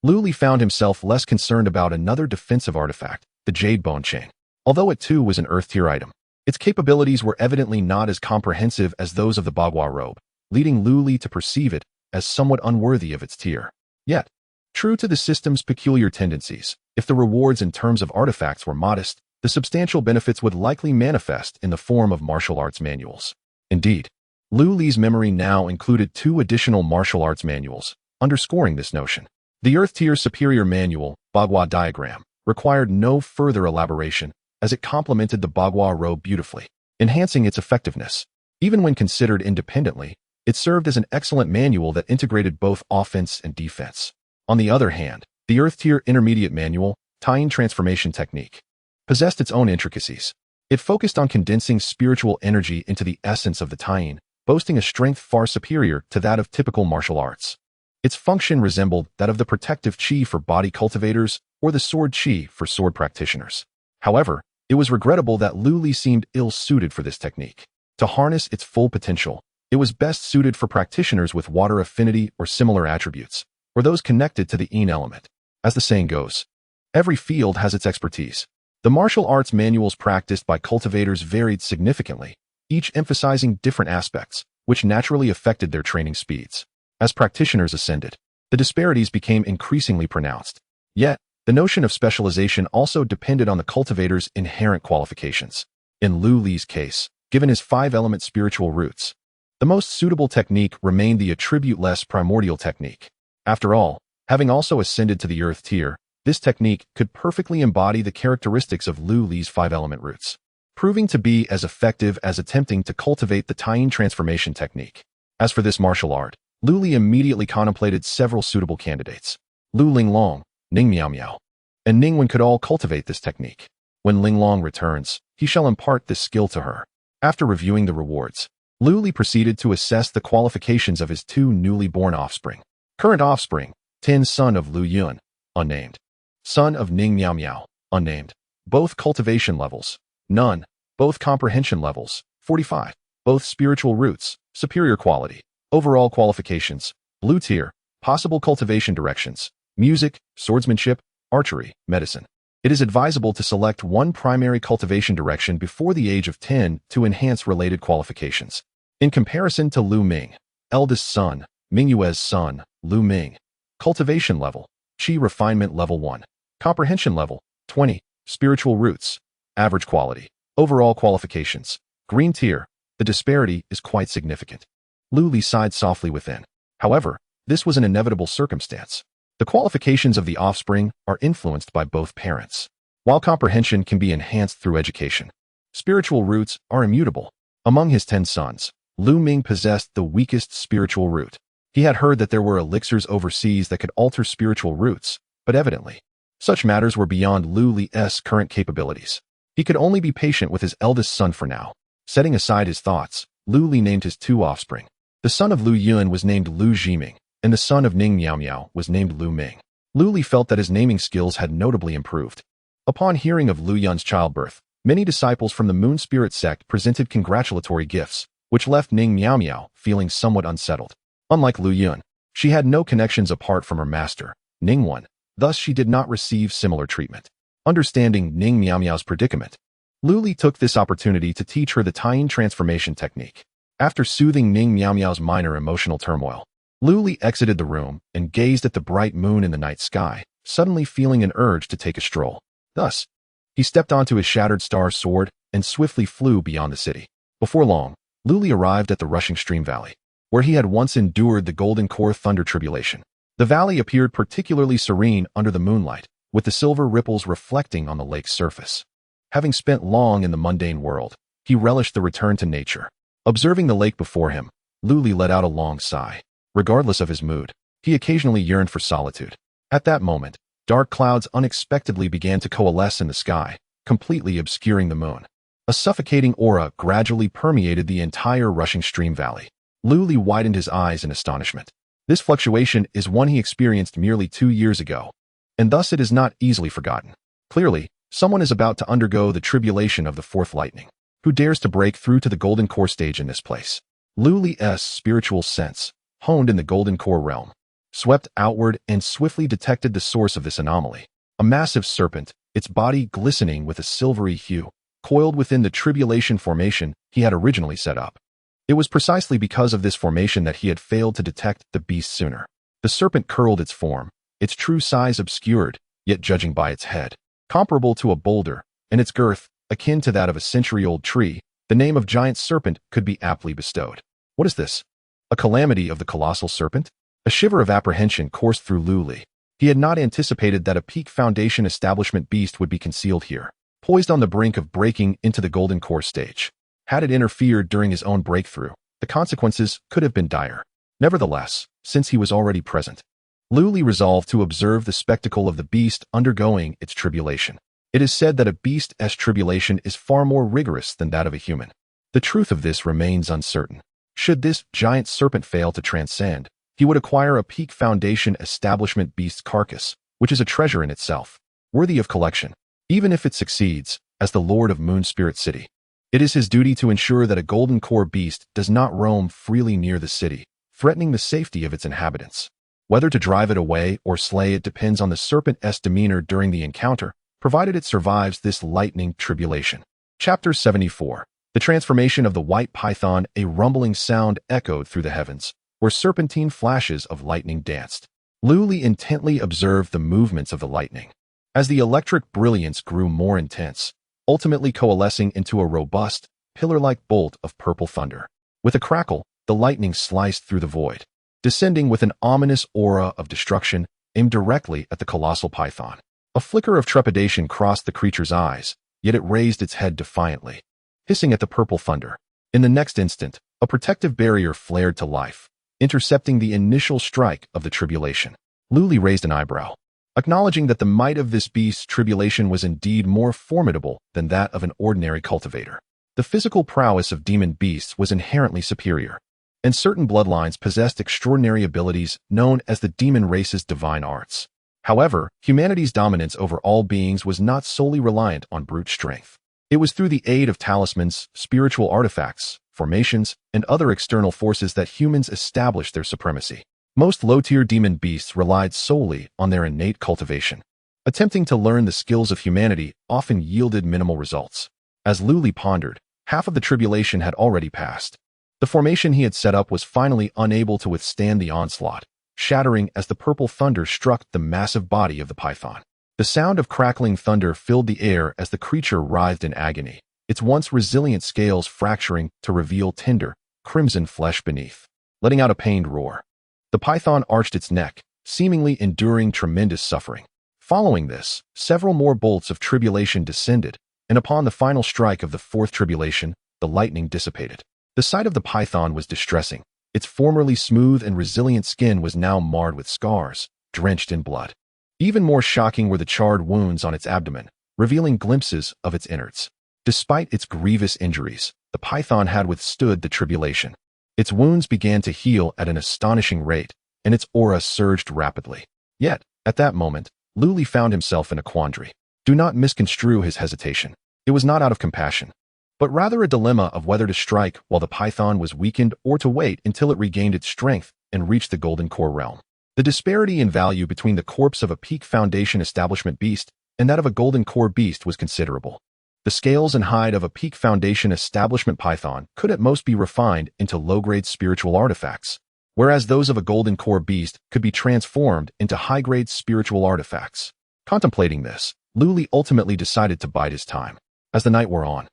Lu Li found himself less concerned about another defensive artifact, the Jade Bone Chain. Although it too was an Earth-tier item, its capabilities were evidently not as comprehensive as those of the Bagua robe, leading Lu Li to perceive it as somewhat unworthy of its tier. Yet, true to the system's peculiar tendencies, if the rewards in terms of artifacts were modest, the substantial benefits would likely manifest in the form of martial arts manuals. Indeed, Lu Li's memory now included 2 additional martial arts manuals, underscoring this notion. The Earth-tier superior manual, Bagua Diagram, required no further elaboration, as it complemented the Bagua robe beautifully, enhancing its effectiveness. Even when considered independently, it served as an excellent manual that integrated both offense and defense. On the other hand, the Earth-tier intermediate manual, Tying Transformation Technique, possessed its own intricacies. It focused on condensing spiritual energy into the essence of the Tying, boasting a strength far superior to that of typical martial arts. Its function resembled that of the protective chi for body cultivators or the sword chi for sword practitioners. However, it was regrettable that Lu Li seemed ill-suited for this technique. To harness its full potential, it was best suited for practitioners with water affinity or similar attributes, or those connected to the yin element. As the saying goes, every field has its expertise. The martial arts manuals practiced by cultivators varied significantly, each emphasizing different aspects, which naturally affected their training speeds. As practitioners ascended, the disparities became increasingly pronounced. Yet, the notion of specialization also depended on the cultivator's inherent qualifications. In Lu Li's case, given his 5-element spiritual roots, the most suitable technique remained the attribute-less primordial technique. After all, having also ascended to the Earth tier, this technique could perfectly embody the characteristics of Lu Li's 5-element roots, proving to be as effective as attempting to cultivate the Tying Transformation Technique. As for this martial art, Lu Li immediately contemplated several suitable candidates. Lu Linglong, Ning Miao Miao, and Ning Wen could all cultivate this technique. When Linglong returns, he shall impart this skill to her. After reviewing the rewards, Lu Li proceeded to assess the qualifications of his 2 newly born offspring. Current offspring, Tin son of Lu Yun, unnamed. Son of Ning Miao Miao, unnamed. Both cultivation levels, none. Both comprehension levels, 45. Both spiritual roots, superior quality. Overall qualifications, blue tier, possible cultivation directions, music, swordsmanship, archery, medicine. It is advisable to select one primary cultivation direction before the age of 10 to enhance related qualifications. In comparison to Lu Ming, eldest son, Mingyue's son, Lu Ming. Cultivation level, Qi refinement level 1. Comprehension level, 20. Spiritual roots, average quality. Overall qualifications, green tier. The disparity is quite significant. Lu Li sighed softly within. However, this was an inevitable circumstance. The qualifications of the offspring are influenced by both parents. While comprehension can be enhanced through education, spiritual roots are immutable. Among his 10 sons, Lu Ming possessed the weakest spiritual root. He had heard that there were elixirs overseas that could alter spiritual roots, but evidently, such matters were beyond Lu Li's current capabilities. He could only be patient with his eldest son for now. Setting aside his thoughts, Lu Li named his 2 offspring. The son of Lu Yun was named Lu Jiming, and the son of Ning Miao Miao was named Lu Ming. Lu Li felt that his naming skills had notably improved. Upon hearing of Lu Yun's childbirth, many disciples from the Moon Spirit sect presented congratulatory gifts, which left Ning Miao Miao feeling somewhat unsettled. Unlike Lu Yun, she had no connections apart from her master, Ning Wen, thus she did not receive similar treatment. Understanding Ning Miao Miao's predicament, Lu Li took this opportunity to teach her the Tying Transformation Technique. After soothing Ning Miao Miao's minor emotional turmoil, Lu Li exited the room and gazed at the bright moon in the night sky, suddenly feeling an urge to take a stroll. Thus, he stepped onto his shattered star sword and swiftly flew beyond the city. Before long, Lu Li arrived at the rushing stream valley, where he had once endured the Golden Core thunder tribulation. The valley appeared particularly serene under the moonlight, with the silver ripples reflecting on the lake's surface. Having spent long in the mundane world, he relished the return to nature. Observing the lake before him, Lu Li let out a long sigh. Regardless of his mood, he occasionally yearned for solitude. At that moment, Dark clouds unexpectedly began to coalesce in the sky, completely obscuring the moon. A suffocating aura gradually permeated the entire rushing stream valley. Luli widened his eyes in astonishment. This fluctuation is one he experienced merely 2 years ago, and thus it is not easily forgotten. Clearly, someone is about to undergo the tribulation of the fourth lightning. Who dares to break through to the golden core stage in this place? Luli's spiritual sense, honed in the golden core realm, swept outward and swiftly detected the source of this anomaly. A massive serpent, its body glistening with a silvery hue, coiled within the tribulation formation he had originally set up. It was precisely because of this formation that he had failed to detect the beast sooner. The serpent curled its form, its true size obscured, yet judging by its head, comparable to a boulder, and its girth, akin to that of a century-old tree, the name of giant serpent could be aptly bestowed. What is this? A calamity of the colossal serpent? A shiver of apprehension coursed through Luli. He had not anticipated that a peak foundation establishment beast would be concealed here, poised on the brink of breaking into the golden core stage. Had it interfered during his own breakthrough, the consequences could have been dire. Nevertheless, since he was already present, Luli resolved to observe the spectacle of the beast undergoing its tribulation. It is said that a beast's tribulation is far more rigorous than that of a human. The truth of this remains uncertain. Should this giant serpent fail to transcend, he would acquire a peak foundation establishment beast's carcass, which is a treasure in itself, worthy of collection. Even if it succeeds, as the Lord of Moon Spirit City, it is his duty to ensure that a golden core beast does not roam freely near the city, threatening the safety of its inhabitants. Whether to drive it away or slay it depends on the serpent's demeanor during the encounter, provided it survives this lightning tribulation. Chapter 74. The transformation of the white python. A rumbling sound echoed through the heavens, where serpentine flashes of lightning danced. Luli intently observed the movements of the lightning. As the electric brilliance grew more intense, ultimately coalescing into a robust, pillar-like bolt of purple thunder. With a crackle, the lightning sliced through the void, descending with an ominous aura of destruction aimed directly at the colossal python. A flicker of trepidation crossed the creature's eyes, yet it raised its head defiantly, hissing at the purple thunder. In the next instant, a protective barrier flared to life, intercepting the initial strike of the tribulation. Luli raised an eyebrow, acknowledging that the might of this beast's tribulation was indeed more formidable than that of an ordinary cultivator. The physical prowess of demon beasts was inherently superior, and certain bloodlines possessed extraordinary abilities known as the demon race's divine arts. However, humanity's dominance over all beings was not solely reliant on brute strength. It was through the aid of talismans, spiritual artifacts, formations, and other external forces that humans established their supremacy. Most low-tier demon beasts relied solely on their innate cultivation. Attempting to learn the skills of humanity often yielded minimal results. As Luli pondered, half of the tribulation had already passed. The formation he had set up was finally unable to withstand the onslaught, shattering as the purple thunder struck the massive body of the python. The sound of crackling thunder filled the air as the creature writhed in agony, its once resilient scales fracturing to reveal tender, crimson flesh beneath. Letting out a pained roar, the python arched its neck, seemingly enduring tremendous suffering. Following this, several more bolts of tribulation descended, and upon the final strike of the fourth tribulation, the lightning dissipated. The sight of the python was distressing. Its formerly smooth and resilient skin was now marred with scars, drenched in blood. Even more shocking were the charred wounds on its abdomen, revealing glimpses of its innards. Despite its grievous injuries, the python had withstood the tribulation. Its wounds began to heal at an astonishing rate, and its aura surged rapidly. Yet, at that moment, Luli found himself in a quandary. Do not misconstrue his hesitation. It was not out of compassion, but rather a dilemma of whether to strike while the python was weakened or to wait until it regained its strength and reached the golden core realm. The disparity in value between the corpse of a peak foundation establishment beast and that of a golden core beast was considerable. The scales and hide of a peak foundation establishment python could at most be refined into low-grade spiritual artifacts, whereas those of a golden core beast could be transformed into high-grade spiritual artifacts. Contemplating this, Luli ultimately decided to bide his time. As the night wore on,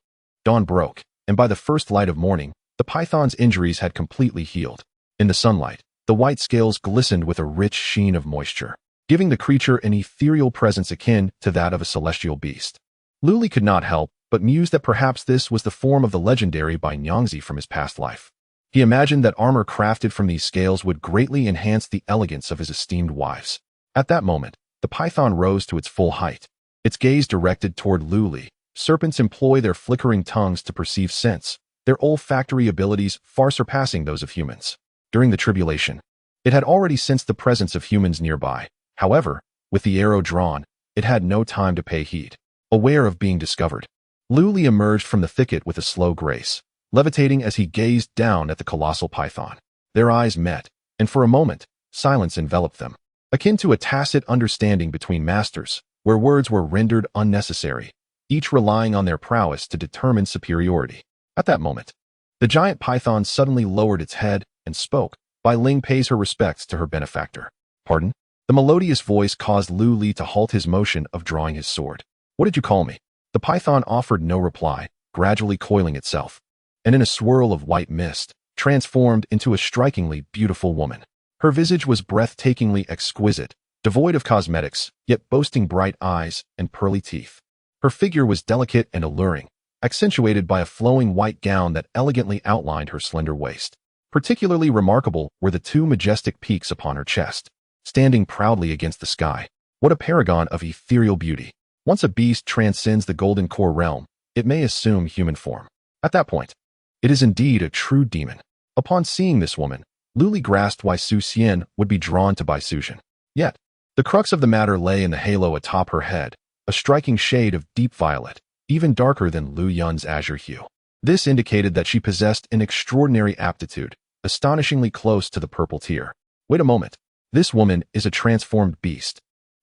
dawn broke, and by the first light of morning, the python's injuries had completely healed. In the sunlight, the white scales glistened with a rich sheen of moisture, giving the creature an ethereal presence akin to that of a celestial beast. Luli could not help but muse that perhaps this was the form of the legendary Bai Nyangzi from his past life. He imagined that armor crafted from these scales would greatly enhance the elegance of his esteemed wives. At that moment, the python rose to its full height, its gaze directed toward Luli. Serpents employ their flickering tongues to perceive scents, their olfactory abilities far surpassing those of humans. During the tribulation, it had already sensed the presence of humans nearby. However, with the arrow drawn, it had no time to pay heed. Aware of being discovered, Luli emerged from the thicket with a slow grace, levitating as he gazed down at the colossal python. Their eyes met, and for a moment, silence enveloped them, akin to a tacit understanding between masters, where words were rendered unnecessary, each relying on their prowess to determine superiority. At that moment, the giant python suddenly lowered its head and spoke. Bai Ling pays her respects to her benefactor. Pardon? The melodious voice caused Lu Li to halt his motion of drawing his sword. What did you call me? The python offered no reply, gradually coiling itself, and in a swirl of white mist, transformed into a strikingly beautiful woman. Her visage was breathtakingly exquisite, devoid of cosmetics, yet boasting bright eyes and pearly teeth. Her figure was delicate and alluring, accentuated by a flowing white gown that elegantly outlined her slender waist. Particularly remarkable were the two majestic peaks upon her chest, standing proudly against the sky. What a paragon of ethereal beauty! Once a beast transcends the golden core realm, it may assume human form. At that point, it is indeed a true demon. Upon seeing this woman, Luli grasped why Su Xian would be drawn to Bai Suzhen. Yet, the crux of the matter lay in the halo atop her head, a striking shade of deep violet, even darker than Lu Yun's azure hue. This indicated that she possessed an extraordinary aptitude, astonishingly close to the purple tier. Wait a moment. This woman is a transformed beast,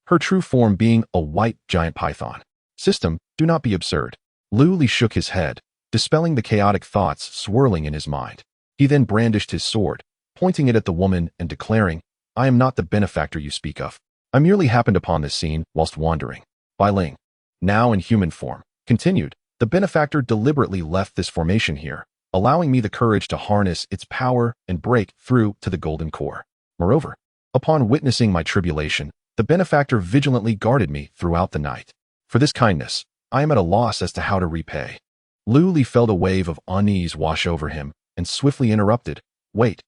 her true form being a white giant python. System, do not be absurd. Lu Li shook his head, dispelling the chaotic thoughts swirling in his mind. He then brandished his sword, pointing it at the woman and declaring, I am not the benefactor you speak of. I merely happened upon this scene whilst wandering. Bai Ling, now in human form, continued, the benefactor deliberately left this formation here, allowing me the courage to harness its power and break through to the golden core. Moreover, upon witnessing my tribulation, the benefactor vigilantly guarded me throughout the night. For this kindness, I am at a loss as to how to repay. Lu Li felt a wave of unease wash over him and swiftly interrupted, Wait.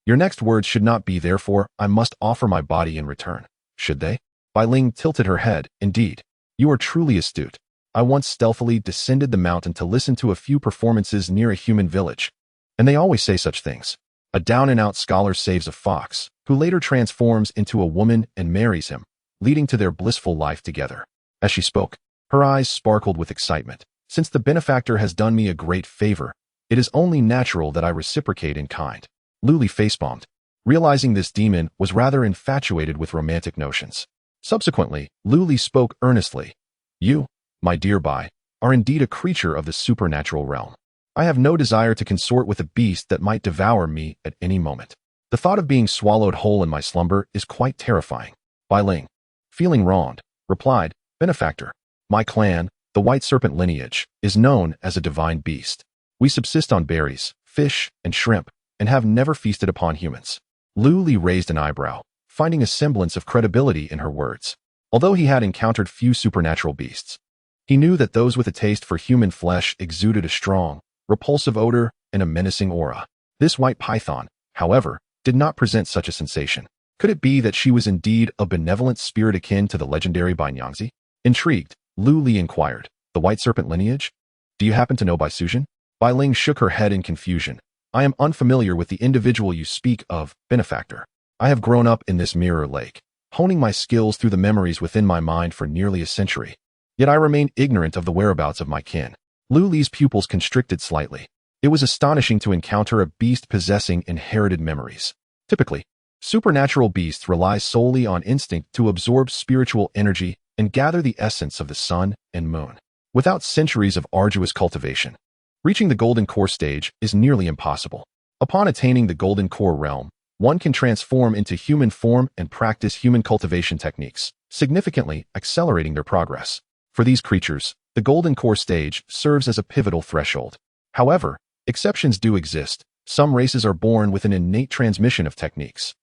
Your next words should not be therefore I must offer my body in return, should they? Bai Ling tilted her head. Indeed, you are truly astute. I once stealthily descended the mountain to listen to a few performances near a human village, and they always say such things. A down-and-out scholar saves a fox, who later transforms into a woman and marries him, leading to their blissful life together. As she spoke, her eyes sparkled with excitement. Since the benefactor has done me a great favor, it is only natural that I reciprocate in kind. Lu Li facepalmed, realizing this demon was rather infatuated with romantic notions. Subsequently, Lu Li spoke earnestly. You, my dear Bai, are indeed a creature of the supernatural realm. I have no desire to consort with a beast that might devour me at any moment. The thought of being swallowed whole in my slumber is quite terrifying. Bai Ling, feeling wronged, replied, Benefactor, my clan, the white serpent lineage, is known as a divine beast. We subsist on berries, fish, and shrimp, and have never feasted upon humans. Lu Li raised an eyebrow, finding a semblance of credibility in her words. Although he had encountered few supernatural beasts, he knew that those with a taste for human flesh exuded a strong, repulsive odor and a menacing aura. This white python, however, did not present such a sensation. Could it be that she was indeed a benevolent spirit akin to the legendary Bai Nyangzi? Intrigued, Lu Li inquired, the white serpent lineage? Do you happen to know Bai Suzhen? Bai Ling shook her head in confusion. I am unfamiliar with the individual you speak of, benefactor. I have grown up in this mirror lake, honing my skills through the memories within my mind for nearly a century. Yet I remain ignorant of the whereabouts of my kin. Lu Li's pupils constricted slightly. It was astonishing to encounter a beast possessing inherited memories. Typically, supernatural beasts rely solely on instinct to absorb spiritual energy and gather the essence of the sun and moon. Without centuries of arduous cultivation, reaching the golden core stage is nearly impossible. Upon attaining the golden core realm, one can transform into human form and practice human cultivation techniques, significantly accelerating their progress. For these creatures, the golden core stage serves as a pivotal threshold. However, exceptions do exist. Some races are born with an innate transmission of techniques.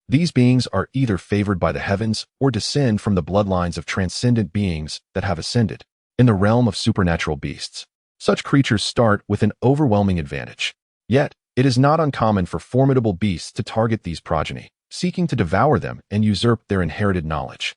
These beings are either favored by the heavens or descend from the bloodlines of transcendent beings that have ascended. In the realm of supernatural beasts, such creatures start with an overwhelming advantage. Yet, it is not uncommon for formidable beasts to target these progeny, seeking to devour them and usurp their inherited knowledge.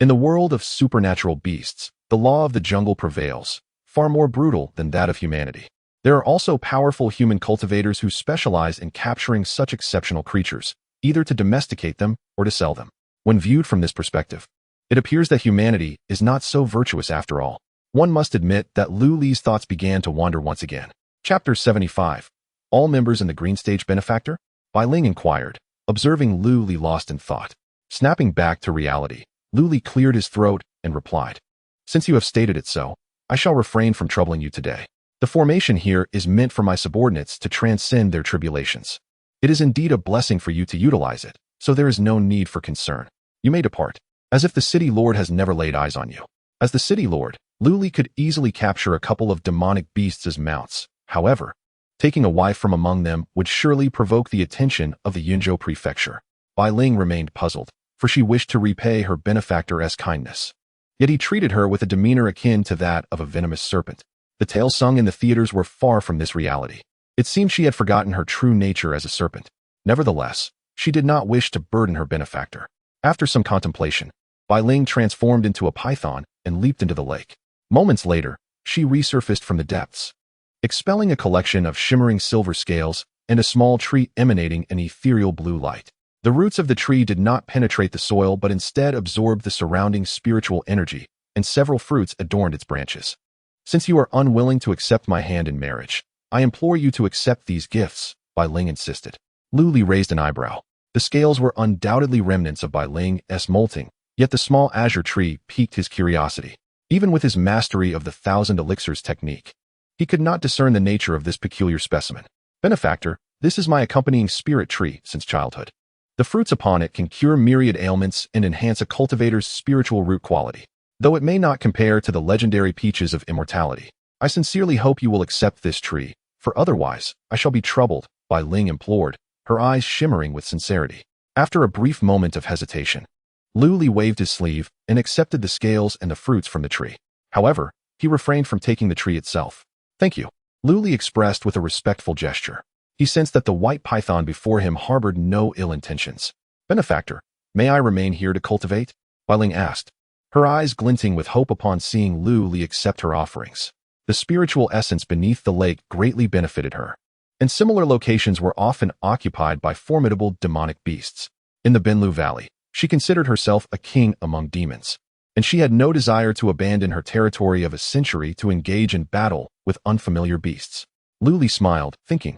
In the world of supernatural beasts, the law of the jungle prevails, far more brutal than that of humanity. There are also powerful human cultivators who specialize in capturing such exceptional creatures, either to domesticate them or to sell them. When viewed from this perspective, it appears that humanity is not so virtuous after all. One must admit that Lu Li's thoughts began to wander once again. Chapter 75. All members in the Green Stage Benefactor? Bai Ling inquired, observing Lu Li lost in thought. Snapping back to reality, Lu Li cleared his throat and replied, "Since you have stated it so, I shall refrain from troubling you today. The formation here is meant for my subordinates to transcend their tribulations. It is indeed a blessing for you to utilize it, so there is no need for concern. You may depart, as if the city lord has never laid eyes on you." As the city lord, Lu Li could easily capture a couple of demonic beasts as mounts. However, taking a wife from among them would surely provoke the attention of the Yunzhou prefecture. Bai Ling remained puzzled, for she wished to repay her benefactor's kindness. Yet he treated her with a demeanor akin to that of a venomous serpent. The tales sung in the theaters were far from this reality. It seemed she had forgotten her true nature as a serpent. Nevertheless, she did not wish to burden her benefactor. After some contemplation, Bai Ling transformed into a python and leaped into the lake. Moments later, she resurfaced from the depths, expelling a collection of shimmering silver scales and a small tree emanating an ethereal blue light. The roots of the tree did not penetrate the soil but instead absorbed the surrounding spiritual energy, and several fruits adorned its branches. "Since you are unwilling to accept my hand in marriage, I implore you to accept these gifts," Bai Ling insisted. Lu Li raised an eyebrow. The scales were undoubtedly remnants of Bai Ling's molting, yet the small azure tree piqued his curiosity. Even with his mastery of the 1,000 elixirs technique, he could not discern the nature of this peculiar specimen. "Benefactor, this is my accompanying spirit tree since childhood. The fruits upon it can cure myriad ailments and enhance a cultivator's spiritual root quality. Though it may not compare to the legendary peaches of immortality, I sincerely hope you will accept this tree, for otherwise I shall be troubled," Bai Ling implored, her eyes shimmering with sincerity. After a brief moment of hesitation, Lu Li waved his sleeve and accepted the scales and the fruits from the tree. However, he refrained from taking the tree itself. "Thank you," Lu Li expressed with a respectful gesture. He sensed that the white python before him harbored no ill intentions. "Benefactor, may I remain here to cultivate?" Bai Ling asked, her eyes glinting with hope upon seeing Lu Li accept her offerings. The spiritual essence beneath the lake greatly benefited her, and similar locations were often occupied by formidable demonic beasts. In the Benlu Valley, she considered herself a king among demons, and she had no desire to abandon her territory of a century to engage in battle with unfamiliar beasts. Lu Li smiled, thinking,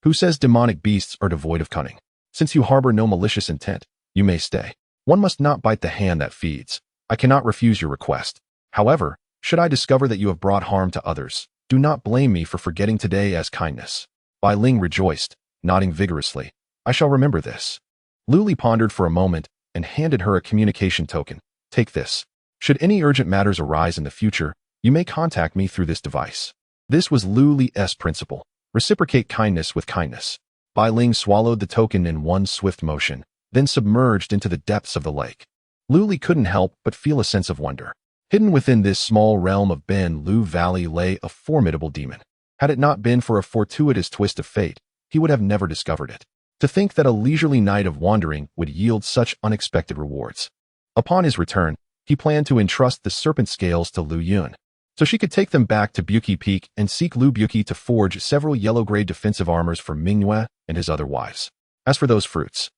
"Who says demonic beasts are devoid of cunning? Since you harbor no malicious intent, you may stay. One must not bite the hand that feeds. I cannot refuse your request. However, should I discover that you have brought harm to others, do not blame me for forgetting today as kindness." Bai Ling rejoiced, nodding vigorously. "I shall remember this." Lu Li pondered for a moment and handed her a communication token. "Take this. Should any urgent matters arise in the future, you may contact me through this device." This was Lu Li's principle. Reciprocate kindness with kindness. Bai Ling swallowed the token in one swift motion, then submerged into the depths of the lake. Lu Li couldn't help but feel a sense of wonder. Hidden within this small realm of Ben Lu Valley lay a formidable demon. Had it not been for a fortuitous twist of fate, he would have never discovered it. To think that a leisurely night of wandering would yield such unexpected rewards. Upon his return, he planned to entrust the serpent scales to Lu Yun, so she could take them back to Buki Peak and seek Lu Buki to forge several yellow-grade defensive armors for Mingyue and his other wives. As for those fruits,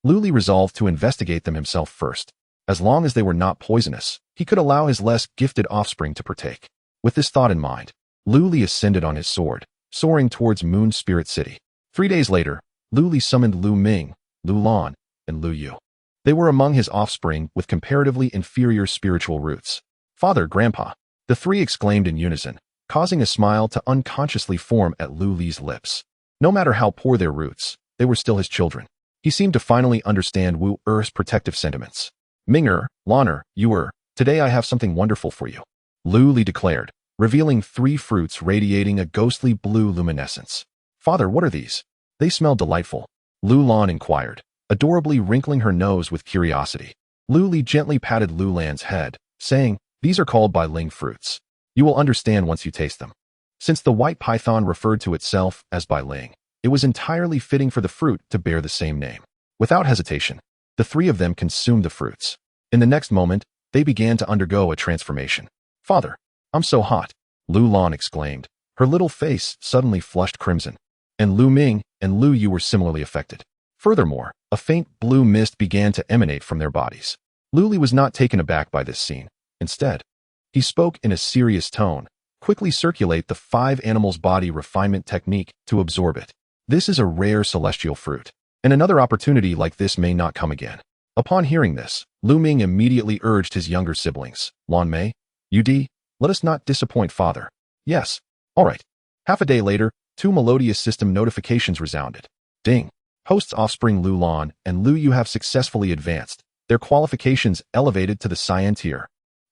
Lu Li resolved to investigate them himself first. As long as they were not poisonous, he could allow his less gifted offspring to partake. With this thought in mind, Lu Li ascended on his sword, soaring towards Moon Spirit City. 3 days later, Lu Li summoned Lu Ming, Lu Lan, and Lu Yu. They were among his offspring with comparatively inferior spiritual roots. "Father, Grandpa," the three exclaimed in unison, causing a smile to unconsciously form at Lu Li's lips. No matter how poor their roots, they were still his children. He seemed to finally understand Wu Er's protective sentiments. "Ming-er, Lan-er, Yu-er, today I have something wonderful for you," Lu Li declared, revealing 3 fruits radiating a ghostly blue luminescence. "Father, what are these? They smell delightful," Lu Lan inquired, adorably wrinkling her nose with curiosity. Lu Li gently patted Lu Lan's head, saying, "These are called Bai Ling fruits. You will understand once you taste them." Since the white python referred to itself as Bai Ling, it was entirely fitting for the fruit to bear the same name. Without hesitation, the 3 of them consumed the fruits. In the next moment, they began to undergo a transformation. "Father, I'm so hot," Lu Lan exclaimed. Her little face suddenly flushed crimson. And Lu Ming and Lu Yu were similarly affected. Furthermore, a faint blue mist began to emanate from their bodies. Lu Li was not taken aback by this scene. Instead, he spoke in a serious tone. "Quickly circulate the 5 animals' body refinement technique to absorb it. This is a rare celestial fruit, and another opportunity like this may not come again." Upon hearing this, Lu Ming immediately urged his younger siblings, "Lan Mei, Yu, let us not disappoint father." "Yes, all right." Half a day later, 2 melodious system notifications resounded. Ding! Hosts Offspring Lu Lan and Lu Yu have successfully advanced. Their qualifications elevated to the Cyan tier.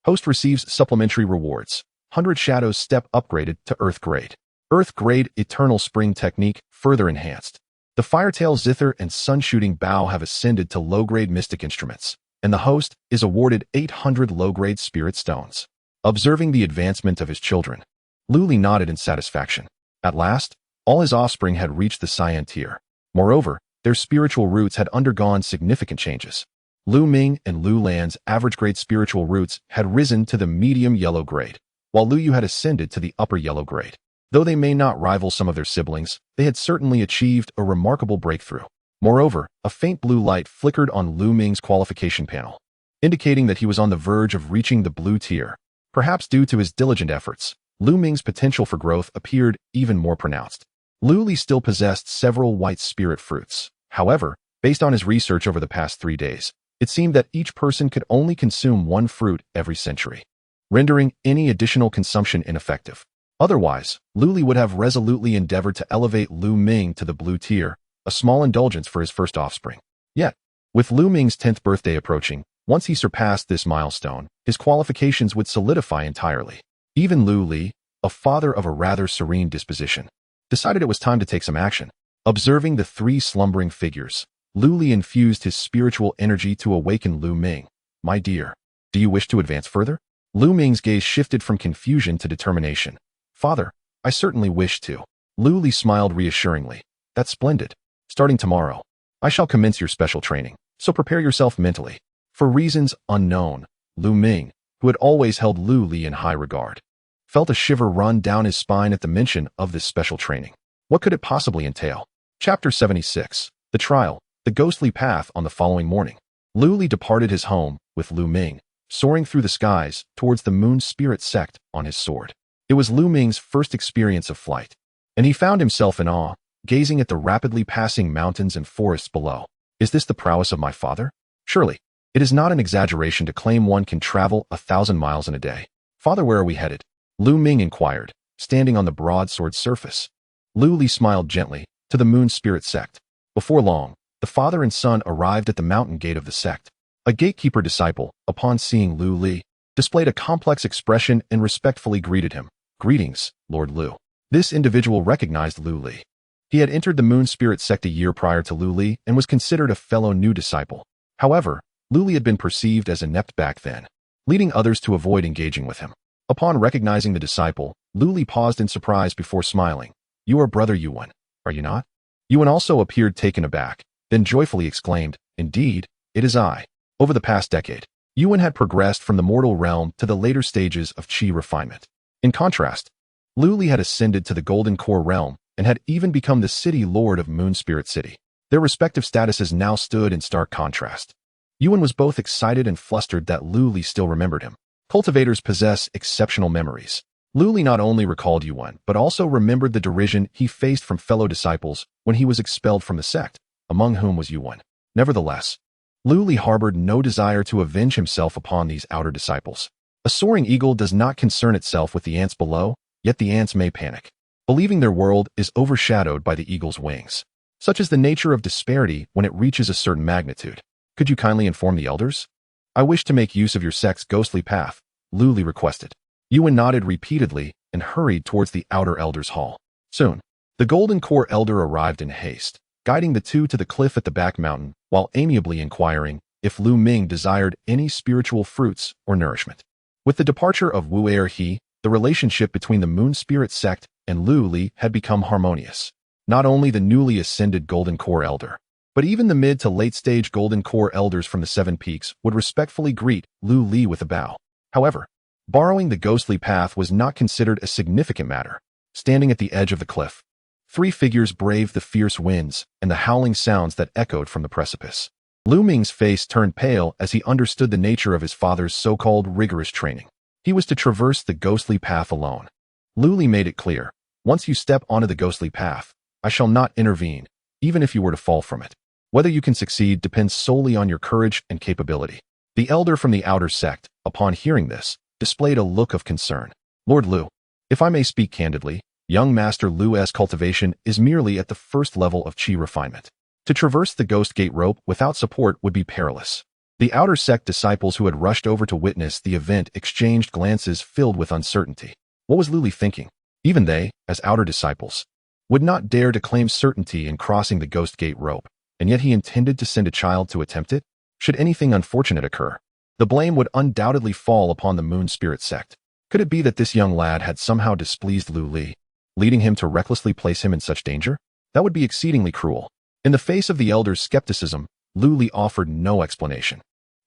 Host receives supplementary rewards. 100 Shadows step upgraded to Earth grade. Earth grade Eternal Spring technique further enhanced. The Firetail Zither and Sun Shooting Bow have ascended to low-grade mystic instruments, and the host is awarded 800 low-grade spirit stones. Observing the advancement of his children, Lu Li nodded in satisfaction. At last, all his offspring had reached the Cyan tier. Moreover, their spiritual roots had undergone significant changes. Lu Ming and Lu Lan's average grade spiritual roots had risen to the medium yellow grade, while Lu Yu had ascended to the upper yellow grade. Though they may not rival some of their siblings, they had certainly achieved a remarkable breakthrough. Moreover, a faint blue light flickered on Lu Ming's qualification panel, indicating that he was on the verge of reaching the blue tier. Perhaps due to his diligent efforts, Lu Ming's potential for growth appeared even more pronounced. Lu Li still possessed several white spirit fruits. However, based on his research over the past 3 days, it seemed that each person could only consume 1 fruit every century, rendering any additional consumption ineffective. Otherwise, Lu Li would have resolutely endeavored to elevate Lu Ming to the blue tier, a small indulgence for his first offspring. Yet, with Lu Ming's 10th birthday approaching, once he surpassed this milestone, his qualifications would solidify entirely. Even Lu Li, a father of a rather serene disposition, decided it was time to take some action. Observing the 3 slumbering figures, Lu Li infused his spiritual energy to awaken Lu Ming. "My dear, do you wish to advance further?" Lu Ming's gaze shifted from confusion to determination. "Father, I certainly wish to." Lu Li smiled reassuringly. "That's splendid. Starting tomorrow, I shall commence your special training, so prepare yourself mentally." For reasons unknown, Lu Ming, who had always held Lu Li in high regard, felt a shiver run down his spine at the mention of this special training. What could it possibly entail? Chapter 76. The Trial. The Ghostly Path. On the following morning, Lu Li departed his home with Lu Ming, soaring through the skies towards the Moon Spirit sect on his sword. It was Lu Ming's first experience of flight, and he found himself in awe, gazing at the rapidly passing mountains and forests below. Is this the prowess of my father? Surely, it is not an exaggeration to claim one can travel 1,000 miles in a day. "Father, where are we headed?" Lu Ming inquired, standing on the broadsword surface. Lu Li smiled gently. "To the Moon Spirit sect." Before long, the father and son arrived at the mountain gate of the sect. A gatekeeper disciple, upon seeing Lu Li, displayed a complex expression and respectfully greeted him. "Greetings, Lord Lu." This individual recognized Lu Li. He had entered the Moon Spirit sect a year prior to Lu Li and was considered a fellow new disciple. However, Lu Li had been perceived as inept back then, leading others to avoid engaging with him. Upon recognizing the disciple, Lu Li paused in surprise before smiling. "You are brother Yuan, are you not?" Yuan also appeared taken aback, then joyfully exclaimed, "Indeed, it is I." Over the past decade, Yuan had progressed from the mortal realm to the later stages of Qi refinement. In contrast, Lu Li had ascended to the Golden Core realm and had even become the city lord of Moon Spirit City. Their respective statuses now stood in stark contrast. Yuan was both excited and flustered that Lu Li still remembered him. Cultivators possess exceptional memories. Lu Li not only recalled Yuan, but also remembered the derision he faced from fellow disciples when he was expelled from the sect, among whom was Yuan. Nevertheless, Lu Li harbored no desire to avenge himself upon these outer disciples. A soaring eagle does not concern itself with the ants below, yet the ants may panic, believing their world is overshadowed by the eagle's wings. Such is the nature of disparity when it reaches a certain magnitude. "Could you kindly inform the elders? I wish to make use of your sect's ghostly path," Lu Li requested. Yuan nodded repeatedly and hurried towards the outer elders' hall. Soon, the Golden Core elder arrived in haste, guiding the two to the cliff at the back mountain, while amiably inquiring if Lu Ming desired any spiritual fruits or nourishment. With the departure of Wu Er He, the relationship between the Moon Spirit sect and Lu Li had become harmonious. Not only the newly ascended Golden Core elder, But even the mid to late-stage Golden Core elders from the Seven Peaks would respectfully greet Lu Li with a bow. However, borrowing the ghostly path was not considered a significant matter. Standing at the edge of the cliff, three figures braved the fierce winds and the howling sounds that echoed from the precipice. Lu Ming's face turned pale as he understood the nature of his father's so-called rigorous training. He was to traverse the ghostly path alone. Lu Li made it clear, once you step onto the ghostly path, I shall not intervene, even if you were to fall from it. Whether you can succeed depends solely on your courage and capability. The elder from the outer sect, upon hearing this, displayed a look of concern. Lord Lu, if I may speak candidly, young Master Lu's cultivation is merely at the first level of chi refinement. To traverse the Ghost Gate rope without support would be perilous. The outer sect disciples who had rushed over to witness the event exchanged glances filled with uncertainty. What was Lu Li thinking? Even they, as outer disciples, would not dare to claim certainty in crossing the Ghost Gate rope, and yet he intended to send a child to attempt it? Should anything unfortunate occur, the blame would undoubtedly fall upon the Moon Spirit sect. Could it be that this young lad had somehow displeased Lu Li, leading him to recklessly place him in such danger? That would be exceedingly cruel. In the face of the elder's skepticism, Lu Li offered no explanation.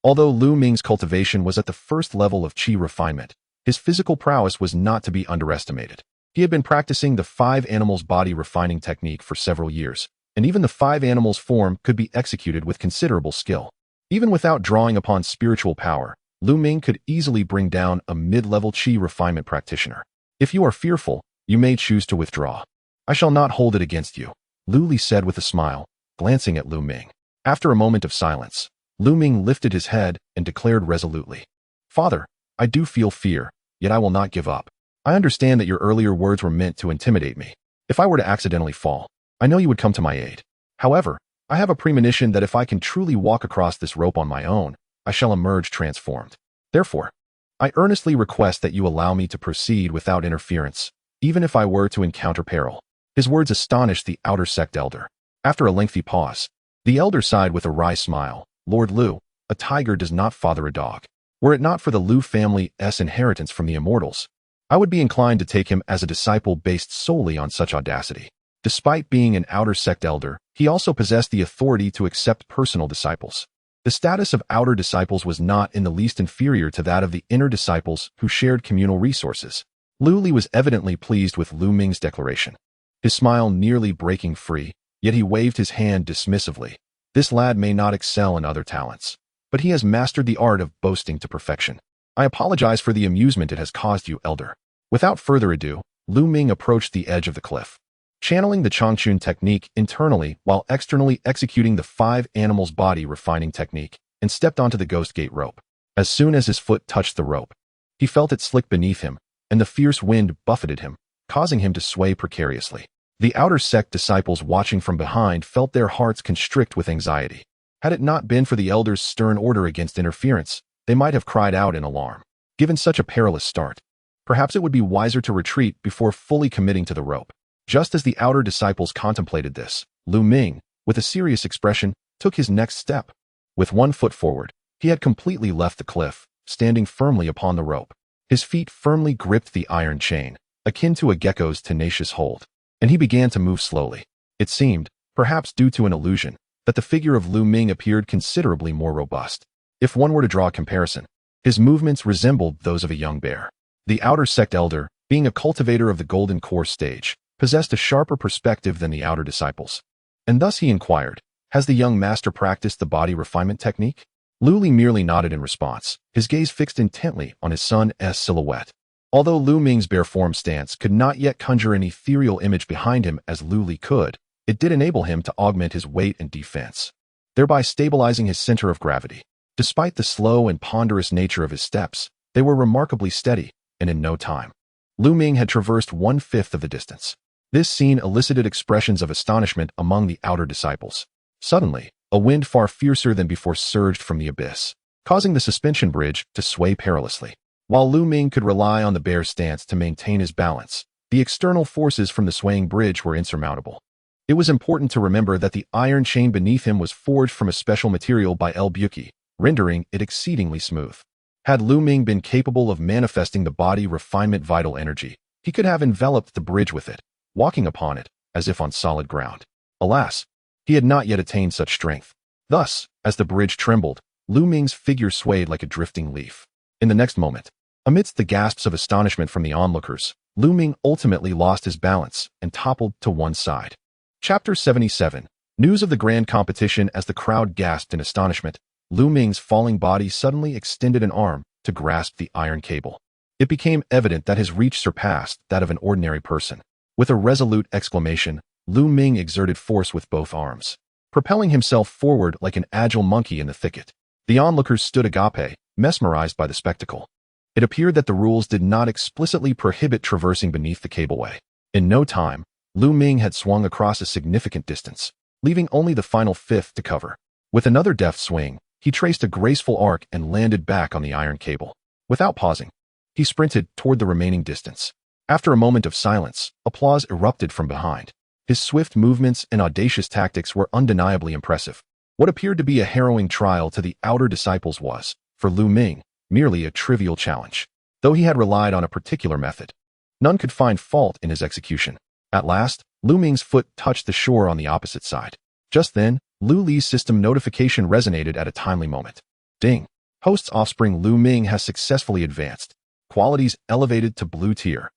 Although Lu Ming's cultivation was at the first level of chi refinement, his physical prowess was not to be underestimated. He had been practicing the 5 animals body refining technique for several years, and even the 5 animals form could be executed with considerable skill. Even without drawing upon spiritual power, Lu Ming could easily bring down a mid-level chi refinement practitioner. If you are fearful, you may choose to withdraw. I shall not hold it against you, Lu Li said with a smile, glancing at Lu Ming. After a moment of silence, Lu Ming lifted his head and declared resolutely, Father, I do feel fear, yet I will not give up. I understand that your earlier words were meant to intimidate me. If I were to accidentally fall, I know you would come to my aid. However, I have a premonition that if I can truly walk across this rope on my own, I shall emerge transformed. Therefore, I earnestly request that you allow me to proceed without interference, even if I were to encounter peril. His words astonished the outer sect elder. After a lengthy pause, the elder sighed with a wry smile. Lord Lu, a tiger does not father a dog. Were it not for the Lu family's inheritance from the immortals, I would be inclined to take him as a disciple based solely on such audacity. Despite being an outer sect elder, he also possessed the authority to accept personal disciples. The status of outer disciples was not in the least inferior to that of the inner disciples who shared communal resources. Lu Li was evidently pleased with Lu Ming's declaration, his smile nearly breaking free, yet he waved his hand dismissively. This lad may not excel in other talents, but he has mastered the art of boasting to perfection. I apologize for the amusement it has caused you, elder. Without further ado, Lu Ming approached the edge of the cliff, channeling the Changchun technique internally while externally executing the 5 animals body refining technique, and stepped onto the Ghost Gate rope. As soon as his foot touched the rope, he felt it slick beneath him, and the fierce wind buffeted him, causing him to sway precariously. The outer sect disciples watching from behind felt their hearts constrict with anxiety. Had it not been for the elder's stern order against interference, they might have cried out in alarm. Given such a perilous start, perhaps it would be wiser to retreat before fully committing to the rope. Just as the outer disciples contemplated this, Lu Ming, with a serious expression, took his next step. With one foot forward, he had completely left the cliff, standing firmly upon the rope. His feet firmly gripped the iron chain, akin to a gecko's tenacious hold, and he began to move slowly. It seemed, perhaps due to an illusion, that the figure of Lu Ming appeared considerably more robust. If one were to draw a comparison, his movements resembled those of a young bear. The outer sect elder, being a cultivator of the Golden Core stage, possessed a sharper perspective than the outer disciples. And thus he inquired, has the young master practiced the body refinement technique? Lu Li merely nodded in response, his gaze fixed intently on his son's silhouette. Although Lu Ming's bare form stance could not yet conjure an ethereal image behind him as Lu Li could, it did enable him to augment his weight and defense, thereby stabilizing his center of gravity. Despite the slow and ponderous nature of his steps, they were remarkably steady, and in no time, Lu Ming had traversed 1/5 of the distance. This scene elicited expressions of astonishment among the outer disciples. Suddenly, a wind far fiercer than before surged from the abyss, causing the suspension bridge to sway perilously. While Lu Ming could rely on the bare stance to maintain his balance, the external forces from the swaying bridge were insurmountable. It was important to remember that the iron chain beneath him was forged from a special material by El Buki, rendering it exceedingly smooth. Had Lu Ming been capable of manifesting the body refinement vital energy, he could have enveloped the bridge with it, walking upon it as if on solid ground. Alas, He had not yet attained such strength. Thus, as the bridge trembled, Lu Ming's figure swayed like a drifting leaf. In the next moment, amidst the gasps of astonishment from the onlookers, Lu Ming ultimately lost his balance and toppled to one side. Chapter 77. News of the grand competition. As the crowd gasped in astonishment, Lu Ming's falling body suddenly extended an arm to grasp the iron cable. It became evident that his reach surpassed that of an ordinary person. With a resolute exclamation, Lu Ming exerted force with both arms, propelling himself forward like an agile monkey in the thicket. The onlookers stood agape, mesmerized by the spectacle. It appeared that the rules did not explicitly prohibit traversing beneath the cableway. In no time, Lu Ming had swung across a significant distance, leaving only the final fifth to cover. With another deft swing, he traced a graceful arc and landed back on the iron cable. Without pausing, he sprinted toward the remaining distance. After a moment of silence, applause erupted from behind. His swift movements and audacious tactics were undeniably impressive. What appeared to be a harrowing trial to the outer disciples was, for Lu Ming, merely a trivial challenge. Though he had relied on a particular method, none could find fault in his execution. At last, Lu Ming's foot touched the shore on the opposite side. Just then, Lu Li's system notification resonated at a timely moment. Ding! Host's offspring Lu Ming has successfully advanced. Qualities elevated to blue tier.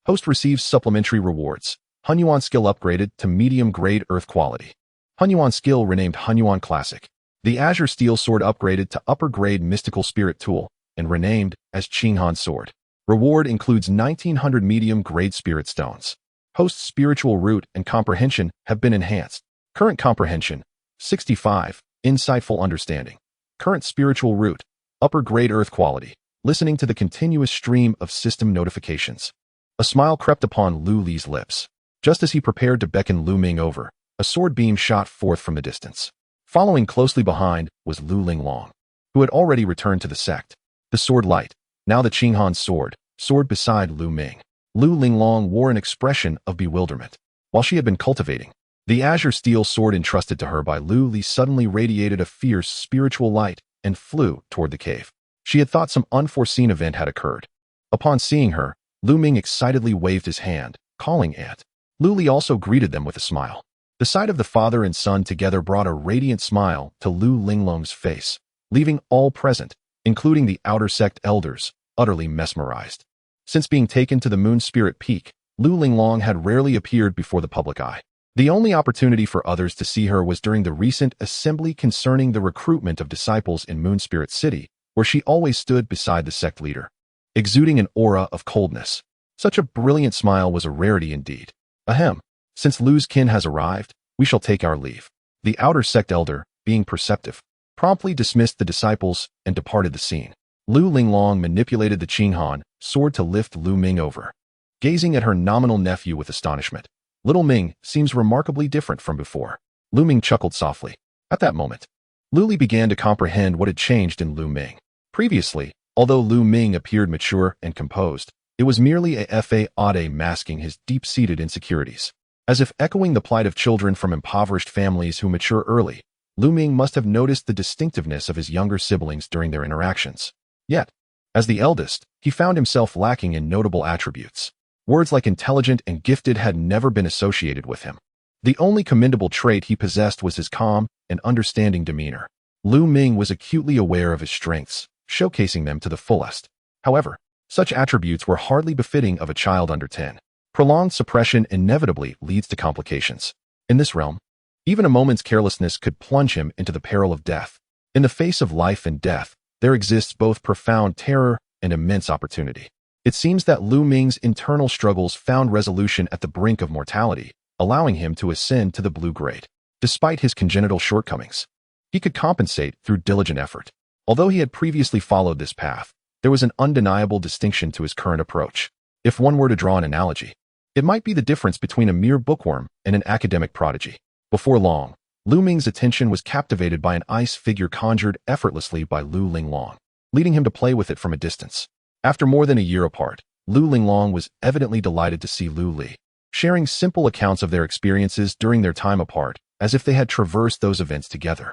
Host receives supplementary rewards. Hunyuan skill upgraded to medium-grade earth quality. Hunyuan skill renamed Hunyuan Classic. The Azure Steel Sword upgraded to upper-grade Mystical Spirit Tool and renamed as Qinghan Sword. Reward includes 1900 medium-grade Spirit Stones. Host's spiritual root and comprehension have been enhanced. Current comprehension, 65. Insightful understanding. Current spiritual root, upper-grade earth quality. Listening to the continuous stream of system notifications. A smile crept upon Lu Li's lips. Just as he prepared to beckon Lu Ming over, a sword beam shot forth from the distance. Following closely behind was Lu Linglong, who had already returned to the sect. The sword light, now the Qinghan sword, soared beside Lu Ming. Lu Linglong wore an expression of bewilderment. While she had been cultivating, the azure steel sword entrusted to her by Lu Li suddenly radiated a fierce spiritual light and flew toward the cave. She had thought some unforeseen event had occurred. Upon seeing her, Lu Ming excitedly waved his hand, calling Aunt. Lu Li also greeted them with a smile. The sight of the father and son together brought a radiant smile to Lu Linglong's face, leaving all present, including the outer sect elders, utterly mesmerized. Since being taken to the Moon Spirit Peak, Lu Linglong had rarely appeared before the public eye. The only opportunity for others to see her was during the recent assembly concerning the recruitment of disciples in Moon Spirit City, where she always stood beside the sect leader, exuding an aura of coldness. Such a brilliant smile was a rarity indeed. Ahem. Since Lu's kin has arrived, we shall take our leave. The outer sect elder, being perceptive, promptly dismissed the disciples and departed the scene. Lu Linglong manipulated the Qinghan sword to lift Lu Ming over. Gazing at her nominal nephew with astonishment, little Ming seems remarkably different from before. Lu Ming chuckled softly. At that moment, Lu Li began to comprehend what had changed in Lu Ming. Previously, although Lu Ming appeared mature and composed, it was merely a fade masking his deep-seated insecurities. As if echoing the plight of children from impoverished families who mature early, Lu Ming must have noticed the distinctiveness of his younger siblings during their interactions. Yet, as the eldest, he found himself lacking in notable attributes. Words like intelligent and gifted had never been associated with him. The only commendable trait he possessed was his calm and understanding demeanor. Lu Ming was acutely aware of his strengths, showcasing them to the fullest. However, such attributes were hardly befitting of a child under 10. Prolonged suppression inevitably leads to complications. In this realm, even a moment's carelessness could plunge him into the peril of death. In the face of life and death, there exists both profound terror and immense opportunity. It seems that Lu Ming's internal struggles found resolution at the brink of mortality, allowing him to ascend to the blue grade. Despite his congenital shortcomings, he could compensate through diligent effort. Although he had previously followed this path, there was an undeniable distinction to his current approach. If one were to draw an analogy, it might be the difference between a mere bookworm and an academic prodigy. Before long, Lu Ming's attention was captivated by an ice figure conjured effortlessly by Lu Linglong, leading him to play with it from a distance. After more than a year apart, Lu Linglong was evidently delighted to see Lu Li, sharing simple accounts of their experiences during their time apart, as if they had traversed those events together.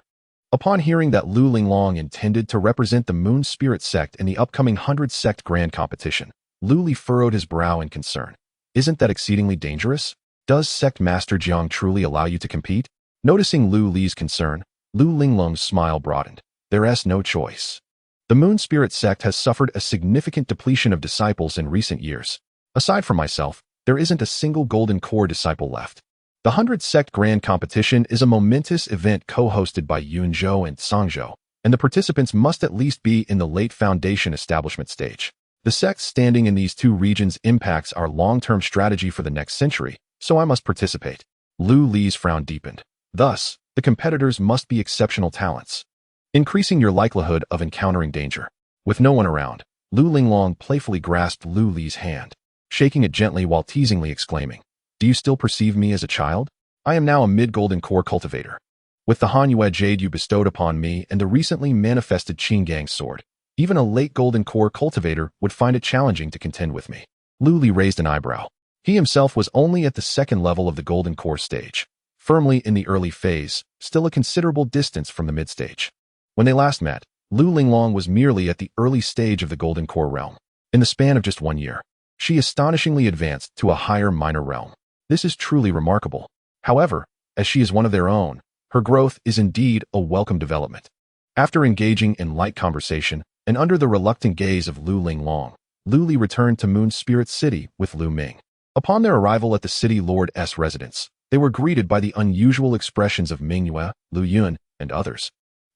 Upon hearing that Lu Linglong intended to represent the Moon Spirit sect in the upcoming 100 Sect Grand Competition, Lu Li furrowed his brow in concern. Isn't that exceedingly dangerous? Does Sect Master Jiang truly allow you to compete? Noticing Lu Li's concern, Lu Linglong's smile broadened. There's no choice. The Moon Spirit sect has suffered a significant depletion of disciples in recent years. Aside from myself, there isn't a single Golden Core disciple left. The 100 Sect Grand Competition is a momentous event co-hosted by Yunzhou and Sangzhou, and the participants must at least be in the late foundation establishment stage. The sect's standing in these two regions impacts our long-term strategy for the next century, so I must participate. Lu Li's frown deepened. Thus, the competitors must be exceptional talents, increasing your likelihood of encountering danger. With no one around, Lu Linglong playfully grasped Lu Li's hand, shaking it gently while teasingly exclaiming, "Do you still perceive me as a child? I am now a mid-golden core cultivator. With the Hanyue jade you bestowed upon me and the recently manifested Qinggang sword, even a late golden core cultivator would find it challenging to contend with me." Lu Li raised an eyebrow. He himself was only at the second level of the golden core stage, firmly in the early phase, still a considerable distance from the mid-stage. When they last met, Lu Linglong was merely at the early stage of the golden core realm. In the span of just 1 year, she astonishingly advanced to a higher minor realm. This is truly remarkable. However, as she is one of their own, her growth is indeed a welcome development. After engaging in light conversation, and under the reluctant gaze of Lu Linglong, Lu Li returned to Moon Spirit City with Lu Ming. Upon their arrival at the city lord's residence, they were greeted by the unusual expressions of Mingyue, Lu Yun, and others,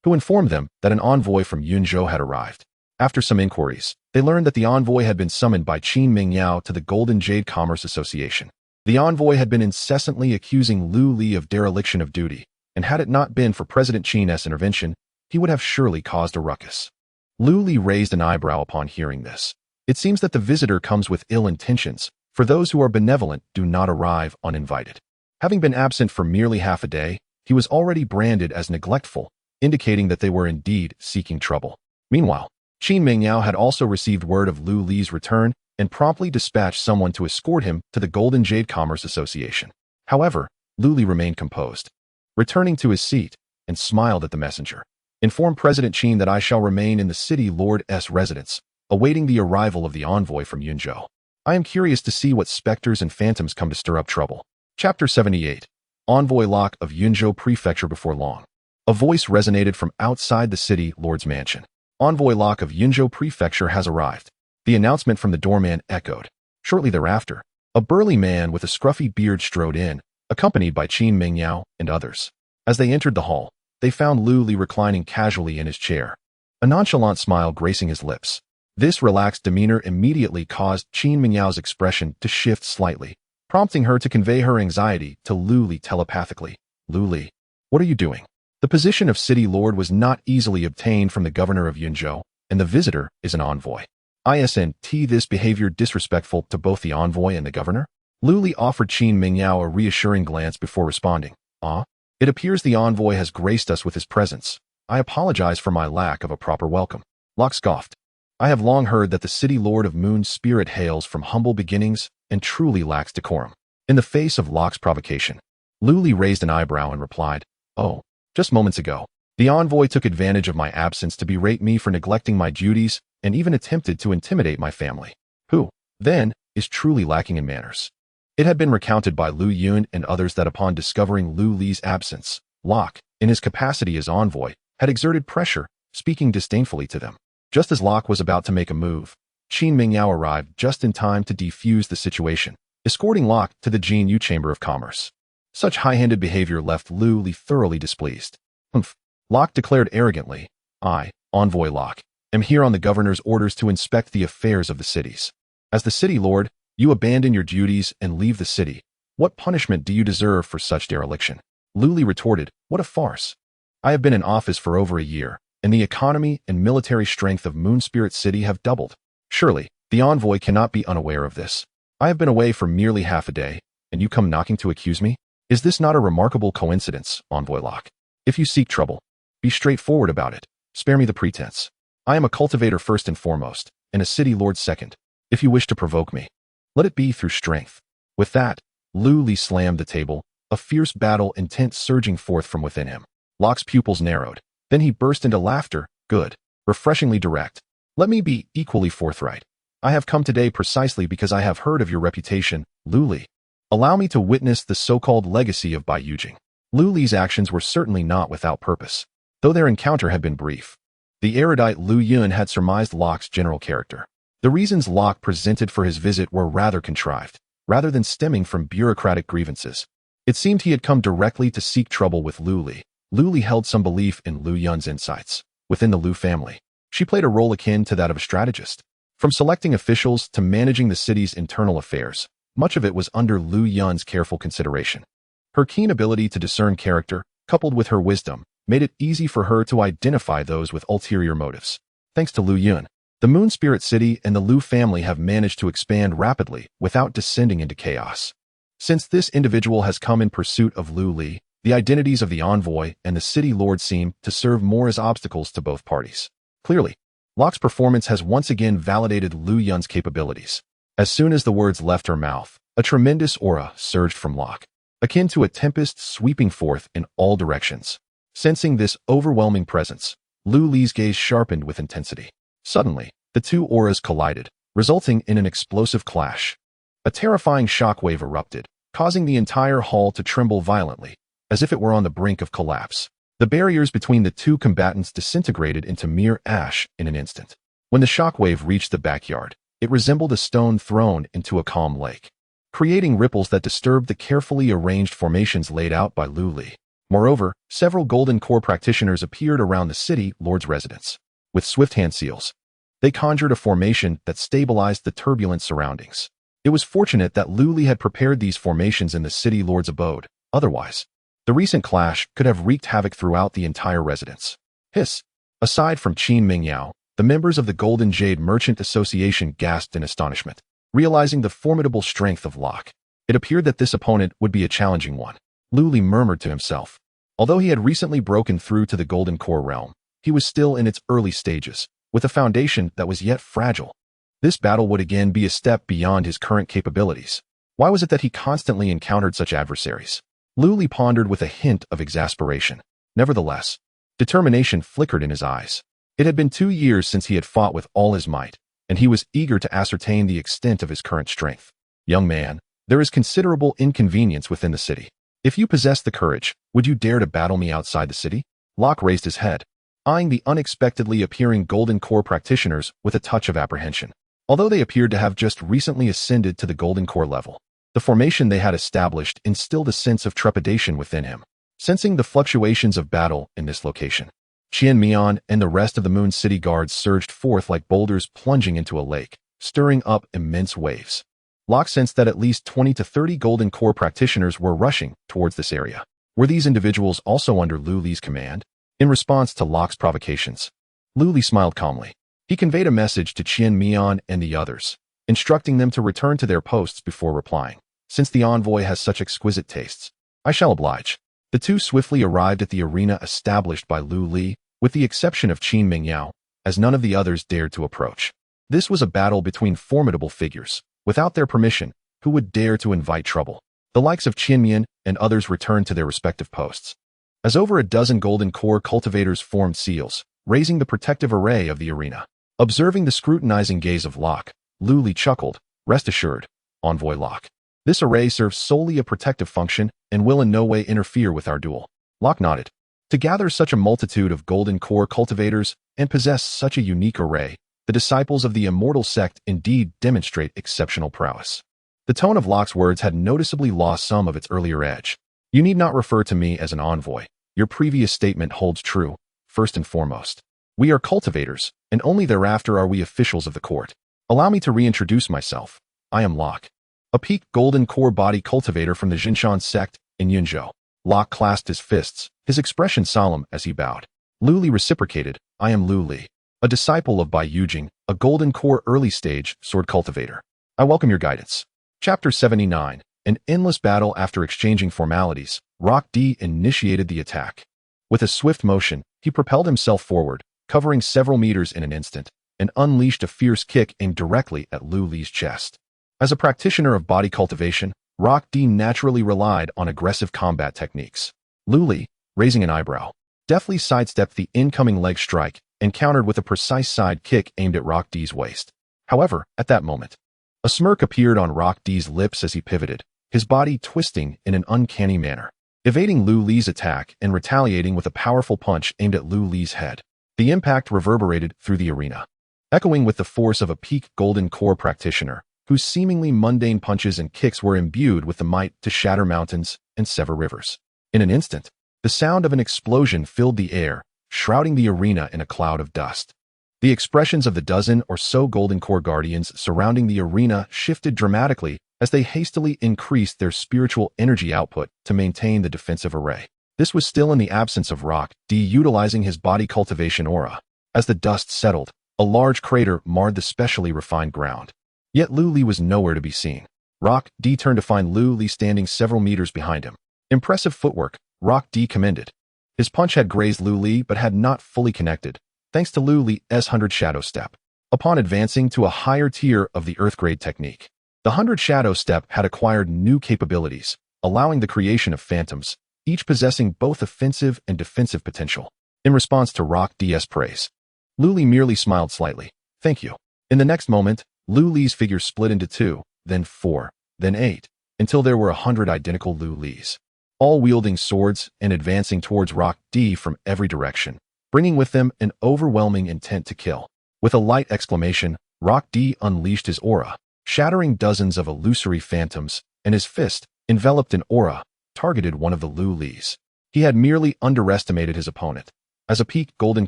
who informed them that an envoy from Yunzhou had arrived. After some inquiries, they learned that the envoy had been summoned by Qin Mingyao to the Golden Jade Commerce Association. The envoy had been incessantly accusing Lu Li of dereliction of duty, and had it not been for President Qin's intervention, he would have surely caused a ruckus. Lu Li raised an eyebrow upon hearing this. It seems that the visitor comes with ill intentions, for those who are benevolent do not arrive uninvited. Having been absent for merely half a day, he was already branded as neglectful, indicating that they were indeed seeking trouble. Meanwhile, Qin Mingyao had also received word of Lu Li's return and promptly dispatched someone to escort him to the Golden Jade Commerce Association. However, Lu Li remained composed, returning to his seat, and smiled at the messenger. "Inform President Qin that I shall remain in the city lord's residence, awaiting the arrival of the envoy from Yunzhou. I am curious to see what specters and phantoms come to stir up trouble." Chapter 78. Envoy Locke of Yunzhou Prefecture before long. A voice resonated from outside the city lord's mansion. "Envoy Locke of Yunzhou Prefecture has arrived." The announcement from the doorman echoed. Shortly thereafter, a burly man with a scruffy beard strode in, accompanied by Qin Mingyao and others. As they entered the hall, they found Lu Li reclining casually in his chair, a nonchalant smile gracing his lips. This relaxed demeanor immediately caused Qin Mingyao's expression to shift slightly, prompting her to convey her anxiety to Lu Li telepathically. "Lu Li, what are you doing?" The position of city lord was not easily obtained from the governor of Yunzhou, and the visitor is an envoy. Isn't this behavior disrespectful to both the envoy and the governor? Lu Li offered Qin Mingyao a reassuring glance before responding. It appears the envoy has graced us with his presence. I apologize for my lack of a proper welcome." Locke scoffed. "I have long heard that the city lord of Moon Spirit hails from humble beginnings and truly lacks decorum." In the face of Locke's provocation, Lu Li raised an eyebrow and replied, "Oh, just moments ago, the envoy took advantage of my absence to berate me for neglecting my duties and even attempted to intimidate my family. Who, then, is truly lacking in manners." It had been recounted by Lu Yun and others that upon discovering Lu Li's absence, Locke, in his capacity as envoy, had exerted pressure, speaking disdainfully to them. Just as Locke was about to make a move, Qin Mingyao arrived just in time to defuse the situation, escorting Locke to the Jinyu Chamber of Commerce. Such high-handed behavior left Lu Li thoroughly displeased. "Humph," Locke declared arrogantly. "I, Envoy Locke, am here on the governor's orders to inspect the affairs of the cities. As the city lord, you abandon your duties and leave the city. What punishment do you deserve for such dereliction?" Lu Li retorted, "What a farce. I have been in office for over a year, and the economy and military strength of Moon Spirit City have doubled. Surely, the envoy cannot be unaware of this. I have been away for merely half a day, and you come knocking to accuse me? Is this not a remarkable coincidence, Envoy Locke? If you seek trouble, be straightforward about it. Spare me the pretense. I am a cultivator first and foremost, and a city lord second. If you wish to provoke me, let it be through strength." With that, Lu Li slammed the table, a fierce battle intent surging forth from within him. Locke's pupils narrowed. Then he burst into laughter. "Good. Refreshingly direct. Let me be equally forthright. I have come today precisely because I have heard of your reputation, Lu Li. Allow me to witness the so-called legacy of Bai Yujing." Lu Li's actions were certainly not without purpose, though their encounter had been brief. The erudite Lu Yun had surmised Locke's general character. The reasons Locke presented for his visit were rather contrived, rather than stemming from bureaucratic grievances. It seemed he had come directly to seek trouble with Lu Li. Lu Li held some belief in Lu Yun's insights. Within the Lu family, she played a role akin to that of a strategist. From selecting officials to managing the city's internal affairs, much of it was under Lu Yun's careful consideration. Her keen ability to discern character, coupled with her wisdom, made it easy for her to identify those with ulterior motives. Thanks to Lu Yun, the Moon Spirit City and the Lu family have managed to expand rapidly without descending into chaos. Since this individual has come in pursuit of Lu Li, the identities of the envoy and the city lord seem to serve more as obstacles to both parties. Clearly, Locke's performance has once again validated Lu Yun's capabilities. As soon as the words left her mouth, a tremendous aura surged from Locke, akin to a tempest sweeping forth in all directions. Sensing this overwhelming presence, Lu Li's gaze sharpened with intensity. Suddenly, the two auras collided, resulting in an explosive clash. A terrifying shockwave erupted, causing the entire hall to tremble violently, as if it were on the brink of collapse. The barriers between the two combatants disintegrated into mere ash in an instant. When the shockwave reached the backyard, it resembled a stone thrown into a calm lake, creating ripples that disturbed the carefully arranged formations laid out by Lu Li. Moreover, several Golden Core practitioners appeared around the city lord's residence. With swift hand seals, they conjured a formation that stabilized the turbulent surroundings. It was fortunate that Lu Li had prepared these formations in the city lord's abode. Otherwise, the recent clash could have wreaked havoc throughout the entire residence. Hiss! Aside from Qin Mingyao, the members of the Golden Jade Merchant Association gasped in astonishment, realizing the formidable strength of Locke. It appeared that this opponent would be a challenging one. Lu Li murmured to himself. Although he had recently broken through to the Golden Core realm, he was still in its early stages, with a foundation that was yet fragile. This battle would again be a step beyond his current capabilities. Why was it that he constantly encountered such adversaries? Lu Li pondered with a hint of exasperation. Nevertheless, determination flickered in his eyes. It had been 2 years since he had fought with all his might, and he was eager to ascertain the extent of his current strength. Young man, there is considerable inconvenience within the city. If you possess the courage, would you dare to battle me outside the city? Locke raised his head, eyeing the unexpectedly appearing Golden Core practitioners with a touch of apprehension. Although they appeared to have just recently ascended to the Golden Core level, the formation they had established instilled a sense of trepidation within him. Sensing the fluctuations of battle in this location, Qian Mian and the rest of the Moon City guards surged forth like boulders plunging into a lake, stirring up immense waves. Locke sensed that at least 20 to 30 Golden Core practitioners were rushing towards this area. Were these individuals also under Lu Li's command? In response to Locke's provocations, Lu Li smiled calmly. He conveyed a message to Qian Mian and the others, instructing them to return to their posts before replying. Since the envoy has such exquisite tastes, I shall oblige. The two swiftly arrived at the arena established by Lu Li, with the exception of Qin Mingyao, as none of the others dared to approach. This was a battle between formidable figures. Without their permission, who would dare to invite trouble? The likes of Qinmian and others returned to their respective posts, as over a dozen Golden Core cultivators formed seals, raising the protective array of the arena. Observing the scrutinizing gaze of Locke, Lu Li chuckled. Rest assured, Envoy Locke, this array serves solely a protective function and will in no way interfere with our duel. Locke nodded. To gather such a multitude of Golden Core cultivators and possess such a unique array, the disciples of the immortal sect indeed demonstrate exceptional prowess. The tone of Locke's words had noticeably lost some of its earlier edge. You need not refer to me as an envoy. Your previous statement holds true. First and foremost, we are cultivators, and only thereafter are we officials of the court. Allow me to reintroduce myself. I am Locke, a peaked Golden Core body cultivator from the Jinshan sect in Yunzhou. Locke clasped his fists, his expression solemn as he bowed. Lu Li reciprocated. I am Lu Li, a disciple of Bai Yujing, a Golden Core early-stage sword cultivator. I welcome your guidance. Chapter 79. An endless battle. After exchanging formalities, Rock D initiated the attack. With a swift motion, he propelled himself forward, covering several meters in an instant, and unleashed a fierce kick aimed directly at Lu Li's chest. As a practitioner of body cultivation, Rock D naturally relied on aggressive combat techniques. Lu Li, raising an eyebrow, deftly sidestepped the incoming leg strike and countered with a precise side kick aimed at Rock D's waist. However, at that moment, a smirk appeared on Rock D's lips as he pivoted, his body twisting in an uncanny manner. evading Lu Li's attack and retaliating with a powerful punch aimed at Lu Li's head. The impact reverberated through the arena, echoing with the force of a peak golden core practitioner, whose seemingly mundane punches and kicks were imbued with the might to shatter mountains and sever rivers. In an instant, the sound of an explosion filled the air, shrouding the arena in a cloud of dust. The expressions of the dozen or so golden core guardians surrounding the arena shifted dramatically as they hastily increased their spiritual energy output to maintain the defensive array. This was still in the absence of Rock D utilizing his body cultivation aura. As the dust settled, a large crater marred the specially refined ground. Yet Lu Li was nowhere to be seen. Rock D turned to find Lu Li standing several meters behind him. Impressive footwork, Rock D commended. His punch had grazed Lu Li but had not fully connected, thanks to Lu Li's 100 Shadow Step. Upon advancing to a higher tier of the Earth Grade technique, the 100 Shadow Step had acquired new capabilities, allowing the creation of phantoms, each possessing both offensive and defensive potential. In response to Rock D's praise, Lu Li merely smiled slightly. Thank you. In the next moment, Lu Li's figure split into 2, then 4, then 8, until there were 100 identical Lu Li's, all wielding swords and advancing towards Rock D from every direction, bringing with them an overwhelming intent to kill. With a light exclamation, Rock D unleashed his aura, shattering dozens of illusory phantoms, and his fist, enveloped in aura, targeted one of the Lu Li's. He had merely underestimated his opponent. As a peak golden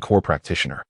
core practitioner,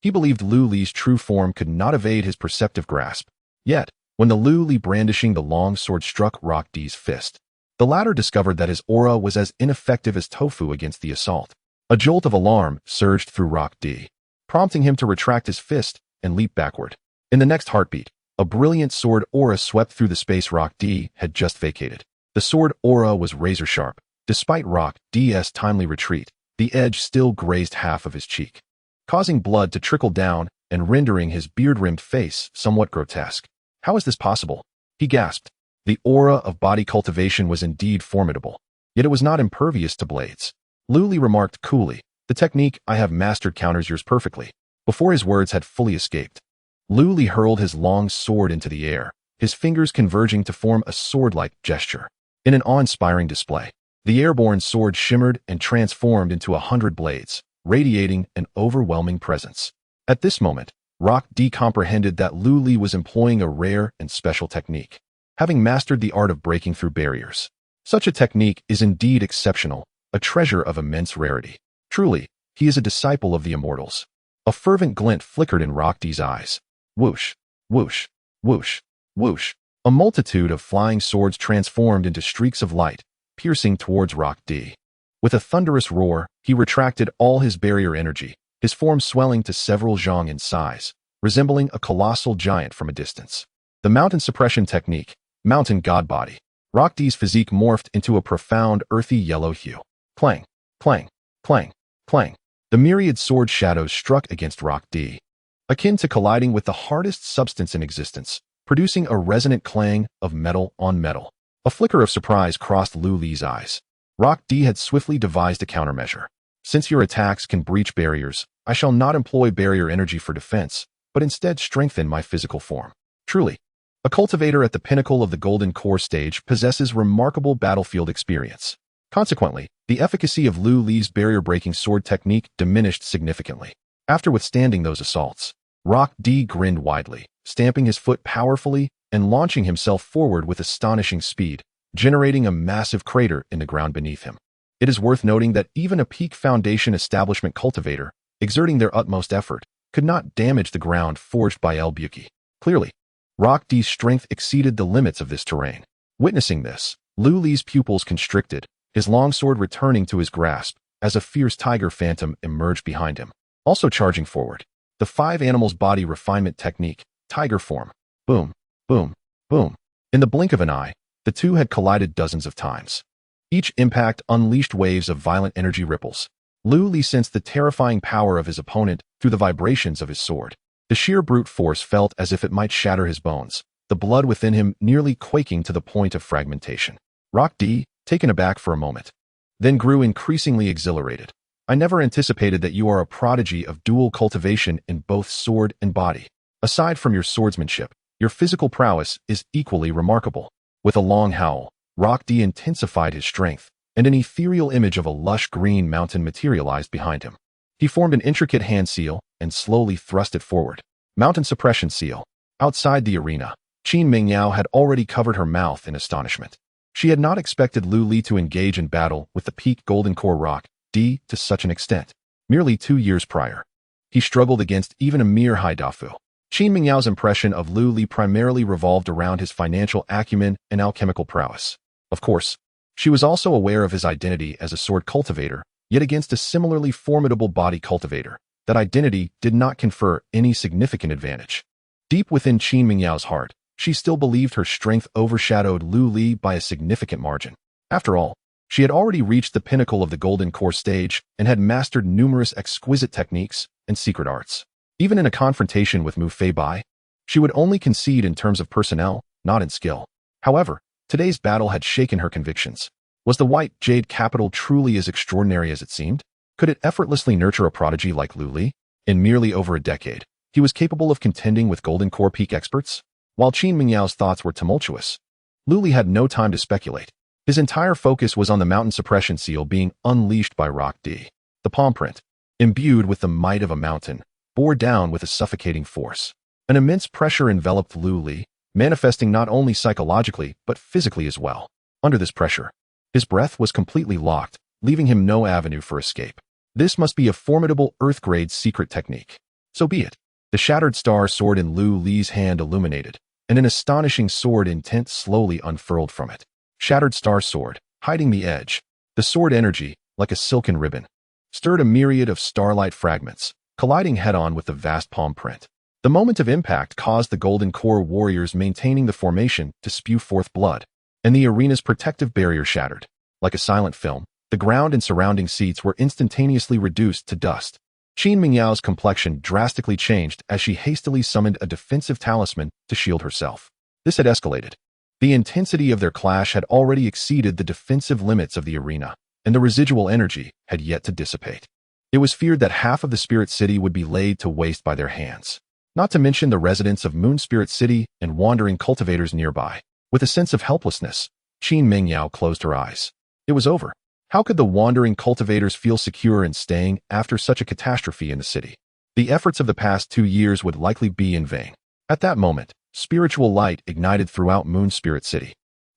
he believed Lu Li's true form could not evade his perceptive grasp. Yet, when the Lu Li brandishing the long sword struck Rock D's fist, the latter discovered that his aura was as ineffective as tofu against the assault. A jolt of alarm surged through Rock D, prompting him to retract his fist and leap backward. In the next heartbeat, a brilliant sword aura swept through the space Rock D had just vacated. The sword aura was razor-sharp. Despite Rock D's timely retreat, the edge still grazed half of his cheek, causing blood to trickle down and rendering his beard-rimmed face somewhat grotesque. How is this possible? He gasped. The aura of body cultivation was indeed formidable, yet it was not impervious to blades. Lu Li remarked coolly, "The technique I have mastered counters yours perfectly." Before his words had fully escaped, Lu Li hurled his long sword into the air, his fingers converging to form a sword-like gesture. In an awe-inspiring display, the airborne sword shimmered and transformed into 100 blades, radiating an overwhelming presence. At this moment, Rock D comprehended that Lu Li was employing a rare and special technique, having mastered the art of breaking through barriers. Such a technique is indeed exceptional, a treasure of immense rarity. Truly, he is a disciple of the immortals. A fervent glint flickered in Rock D's eyes. Whoosh, whoosh, whoosh, whoosh. A multitude of flying swords transformed into streaks of light, piercing towards Rock D. With a thunderous roar, he retracted all his barrier energy, his form swelling to several zhang in size, resembling a colossal giant from a distance. The mountain suppression technique, mountain god body. Rock D's physique morphed into a profound earthy yellow hue. Clang, clang, clang, clang. The myriad sword shadows struck against Rock D, akin to colliding with the hardest substance in existence, producing a resonant clang of metal on metal. A flicker of surprise crossed Lu Li's eyes. Rock D had swiftly devised a countermeasure. Since your attacks can breach barriers, I shall not employ barrier energy for defense, but instead strengthen my physical form. Truly, a cultivator at the pinnacle of the Golden Core stage possesses remarkable battlefield experience. Consequently, the efficacy of Lu Li's barrier-breaking sword technique diminished significantly. After withstanding those assaults, Rock D grinned widely, stamping his foot powerfully and launching himself forward with astonishing speed, generating a massive crater in the ground beneath him. It is worth noting that even a peak foundation establishment cultivator, exerting their utmost effort, could not damage the ground forged by El Buki. Clearly, Rock D's strength exceeded the limits of this terrain. Witnessing this, Lu Li's pupils constricted, his longsword returning to his grasp as a fierce tiger phantom emerged behind him, also charging forward. The 5 animals' body refinement technique, tiger form. Boom, boom, boom. In the blink of an eye, the two had collided dozens of times. Each impact unleashed waves of violent energy ripples. Lu Li sensed the terrifying power of his opponent through the vibrations of his sword. The sheer brute force felt as if it might shatter his bones, the blood within him nearly quaking to the point of fragmentation. Rock D, taken aback for a moment, then grew increasingly exhilarated. I never anticipated that you are a prodigy of dual cultivation in both sword and body. Aside from your swordsmanship, your physical prowess is equally remarkable. With a long howl, Rock D intensified his strength, and an ethereal image of a lush green mountain materialized behind him. He formed an intricate hand seal and slowly thrust it forward. Mountain suppression seal. Outside the arena, Qin Mingyao had already covered her mouth in astonishment. She had not expected Lu Li to engage in battle with the peak Golden Core Rock D to such an extent. Merely 2 years prior, he struggled against even a mere Haidafu. Qin Mingyao's impression of Lu Li primarily revolved around his financial acumen and alchemical prowess. Of course, she was also aware of his identity as a sword cultivator, yet against a similarly formidable body cultivator, that identity did not confer any significant advantage. Deep within Qin Mingyao's heart, she still believed her strength overshadowed Lu Li by a significant margin. After all, she had already reached the pinnacle of the Golden Core stage and had mastered numerous exquisite techniques and secret arts. Even in a confrontation with Mu Feibai, she would only concede in terms of personnel, not in skill. However, today's battle had shaken her convictions. Was the White Jade capital truly as extraordinary as it seemed? Could it effortlessly nurture a prodigy like Lu Li? In merely over a decade, he was capable of contending with Golden Core peak experts? While Qin Mingyao's thoughts were tumultuous, Lu Li had no time to speculate. His entire focus was on the mountain suppression seal being unleashed by Rock D. The palm print, imbued with the might of a mountain, bore down with a suffocating force. An immense pressure enveloped Lu Li, manifesting not only psychologically but physically as well. Under this pressure, his breath was completely locked, leaving him no avenue for escape. This must be a formidable Earth-grade secret technique. So be it. The shattered star sword in Lu Li's hand illuminated, and an astonishing sword intent slowly unfurled from it. Shattered star sword, hiding the edge. The sword energy, like a silken ribbon, stirred a myriad of starlight fragments, colliding head-on with the vast palm print. The moment of impact caused the Golden Core warriors maintaining the formation to spew forth blood, and the arena's protective barrier shattered. Like a silent film, the ground and surrounding seats were instantaneously reduced to dust. Qin Mingyao's complexion drastically changed as she hastily summoned a defensive talisman to shield herself. This had escalated. The intensity of their clash had already exceeded the defensive limits of the arena, and the residual energy had yet to dissipate. It was feared that half of the Spirit City would be laid to waste by their hands, not to mention the residents of Moon Spirit City and wandering cultivators nearby. With a sense of helplessness, Qin Mingyao closed her eyes. It was over. How could the wandering cultivators feel secure in staying after such a catastrophe in the city? The efforts of the past 2 years would likely be in vain. At that moment, spiritual light ignited throughout Moon Spirit City,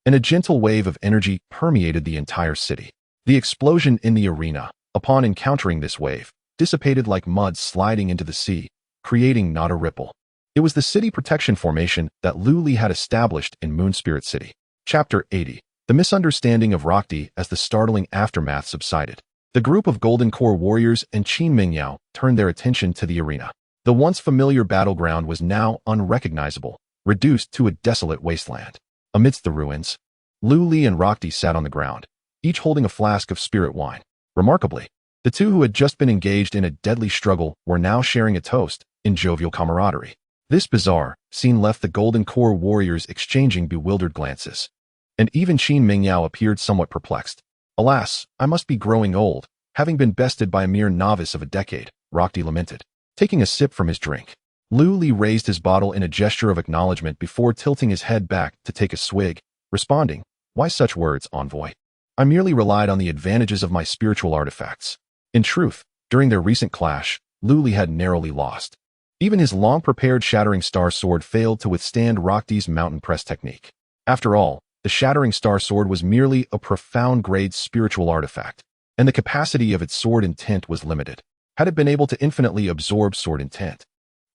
and a gentle wave of energy permeated the entire city. The explosion in the arena, upon encountering this wave, dissipated like mud sliding into the sea, creating not a ripple. It was the city protection formation that Lu Li had established in Moon Spirit City. Chapter 80. The misunderstanding of Rockdi. As the startling aftermath subsided, the group of Golden Core warriors and Qin Mingyao turned their attention to the arena. The once familiar battleground was now unrecognizable, reduced to a desolate wasteland. Amidst the ruins, Lu Li and Rockdi sat on the ground, each holding a flask of spirit wine. Remarkably, the two who had just been engaged in a deadly struggle were now sharing a toast in jovial camaraderie. This bizarre scene left the Golden Core warriors exchanging bewildered glances, and even Qin Mingyao appeared somewhat perplexed. Alas, I must be growing old, having been bested by a mere novice of a decade, Rockdi lamented. Taking a sip from his drink, Lu Li raised his bottle in a gesture of acknowledgement before tilting his head back to take a swig, responding, "Why such words, envoy? I merely relied on the advantages of my spiritual artifacts." In truth, during their recent clash, Lu Li had narrowly lost. Even his long-prepared Shattering Star Sword failed to withstand Rockdi's mountain press technique. After all, the Shattering Star Sword was merely a profound-grade spiritual artifact, and the capacity of its sword intent was limited. Had it been able to infinitely absorb sword intent,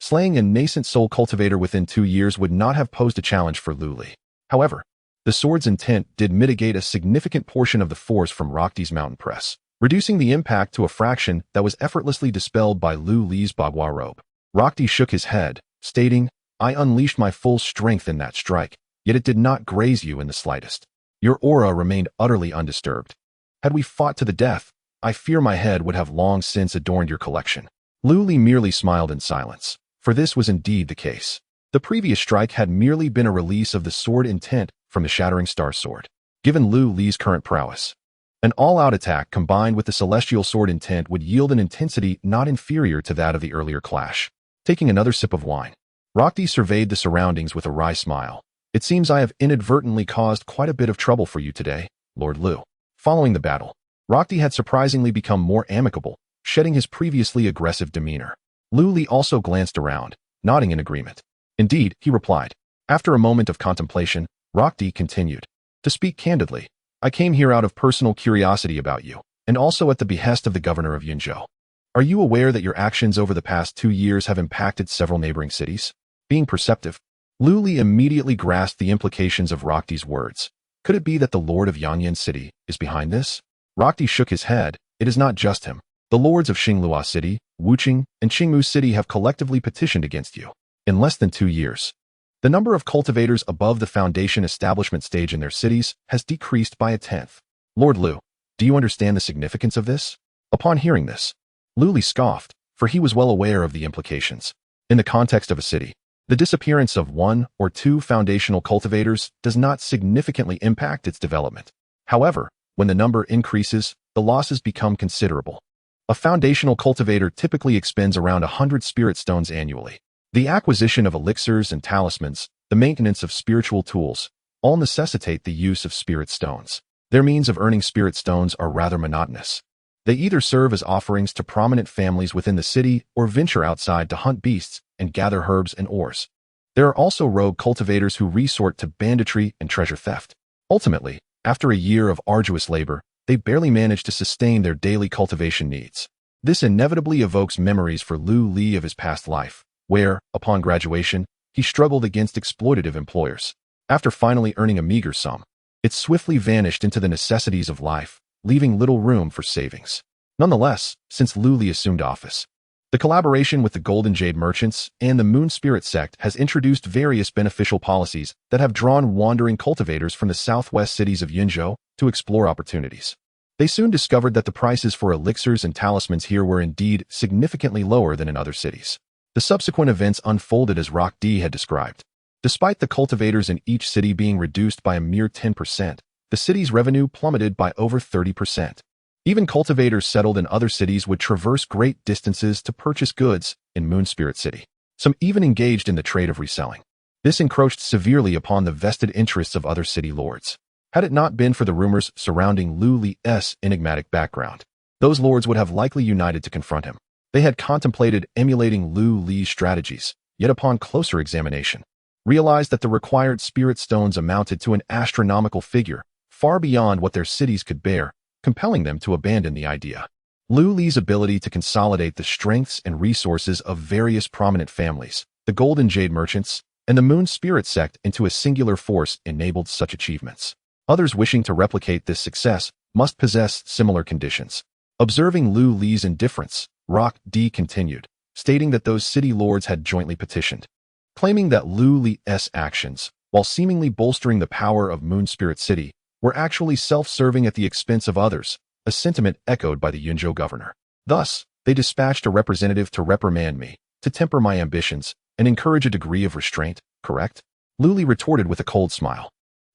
slaying a nascent soul cultivator within 2 years would not have posed a challenge for Lu Li. However, the sword's intent did mitigate a significant portion of the force from Rockdi's mountain press, reducing the impact to a fraction that was effortlessly dispelled by Lu Li's bagua robe. Rockdi shook his head, stating, "I unleashed my full strength in that strike, yet it did not graze you in the slightest. Your aura remained utterly undisturbed. Had we fought to the death, I fear my head would have long since adorned your collection." Lu Li merely smiled in silence, for this was indeed the case. The previous strike had merely been a release of the sword intent from the Shattering Star Sword. Given Lu Li's current prowess, an all-out attack combined with the celestial sword intent would yield an intensity not inferior to that of the earlier clash. Taking another sip of wine, Rockdi surveyed the surroundings with a wry smile. "It seems I have inadvertently caused quite a bit of trouble for you today, Lord Lu." Following the battle, Rockdy had surprisingly become more amicable, shedding his previously aggressive demeanor. Lu Li also glanced around, nodding in agreement. Indeed, he replied. After a moment of contemplation, Rockdy continued. To speak candidly, I came here out of personal curiosity about you, and also at the behest of the governor of Yunzhou. Are you aware that your actions over the past 2 years have impacted several neighboring cities? Being perceptive, Lu Li immediately grasped the implications of Rockdy's words. Could it be that the lord of Yanyan City is behind this? Rockdy shook his head. It is not just him. The lords of Xinglua City, Wuqing, and Qingmu City have collectively petitioned against you. In less than 2 years, the number of cultivators above the foundation establishment stage in their cities has decreased by 1/10. Lord Lu, do you understand the significance of this? Upon hearing this, Lu Li scoffed, for he was well aware of the implications. In the context of a city, the disappearance of 1 or 2 foundational cultivators does not significantly impact its development. However, when the number increases, the losses become considerable. A foundational cultivator typically expends around 100 spirit stones annually. The acquisition of elixirs and talismans, the maintenance of spiritual tools, all necessitate the use of spirit stones. Their means of earning spirit stones are rather monotonous. They either serve as offerings to prominent families within the city or venture outside to hunt beasts and gather herbs and ores. There are also rogue cultivators who resort to banditry and treasure theft. Ultimately, after a year of arduous labor, they barely manage to sustain their daily cultivation needs. This inevitably evokes memories for Lu Li of his past life, where, upon graduation, he struggled against exploitative employers. After finally earning a meager sum, it swiftly vanished into the necessities of life, leaving little room for savings. Nonetheless, since Lu Li assumed office, the collaboration with the Golden Jade Merchants and the Moon Spirit Sect has introduced various beneficial policies that have drawn wandering cultivators from the southwest cities of Yunzhou to explore opportunities. They soon discovered that the prices for elixirs and talismans here were indeed significantly lower than in other cities. The subsequent events unfolded as Rockdy had described. Despite the cultivators in each city being reduced by a mere 10%, the city's revenue plummeted by over 30%. Even cultivators settled in other cities would traverse great distances to purchase goods in Moon Spirit City. Some even engaged in the trade of reselling. This encroached severely upon the vested interests of other city lords. Had it not been for the rumors surrounding Lu Li's enigmatic background, those lords would have likely united to confront him. They had contemplated emulating Lu Li's strategies, yet upon closer examination, realized that the required spirit stones amounted to an astronomical figure, far beyond what their cities could bear, compelling them to abandon the idea. Lu Li's ability to consolidate the strengths and resources of various prominent families, the Golden Jade Merchants, and the Moon Spirit Sect into a singular force enabled such achievements. Others wishing to replicate this success must possess similar conditions. Observing Lu Li's indifference, Rockdy continued, stating that those city lords had jointly petitioned, claiming that Lu Li's actions, while seemingly bolstering the power of Moon Spirit City, were actually self-serving at the expense of others, a sentiment echoed by the Yunzhou governor. Thus, they dispatched a representative to reprimand me, to temper my ambitions, and encourage a degree of restraint, correct? Lu Li retorted with a cold smile.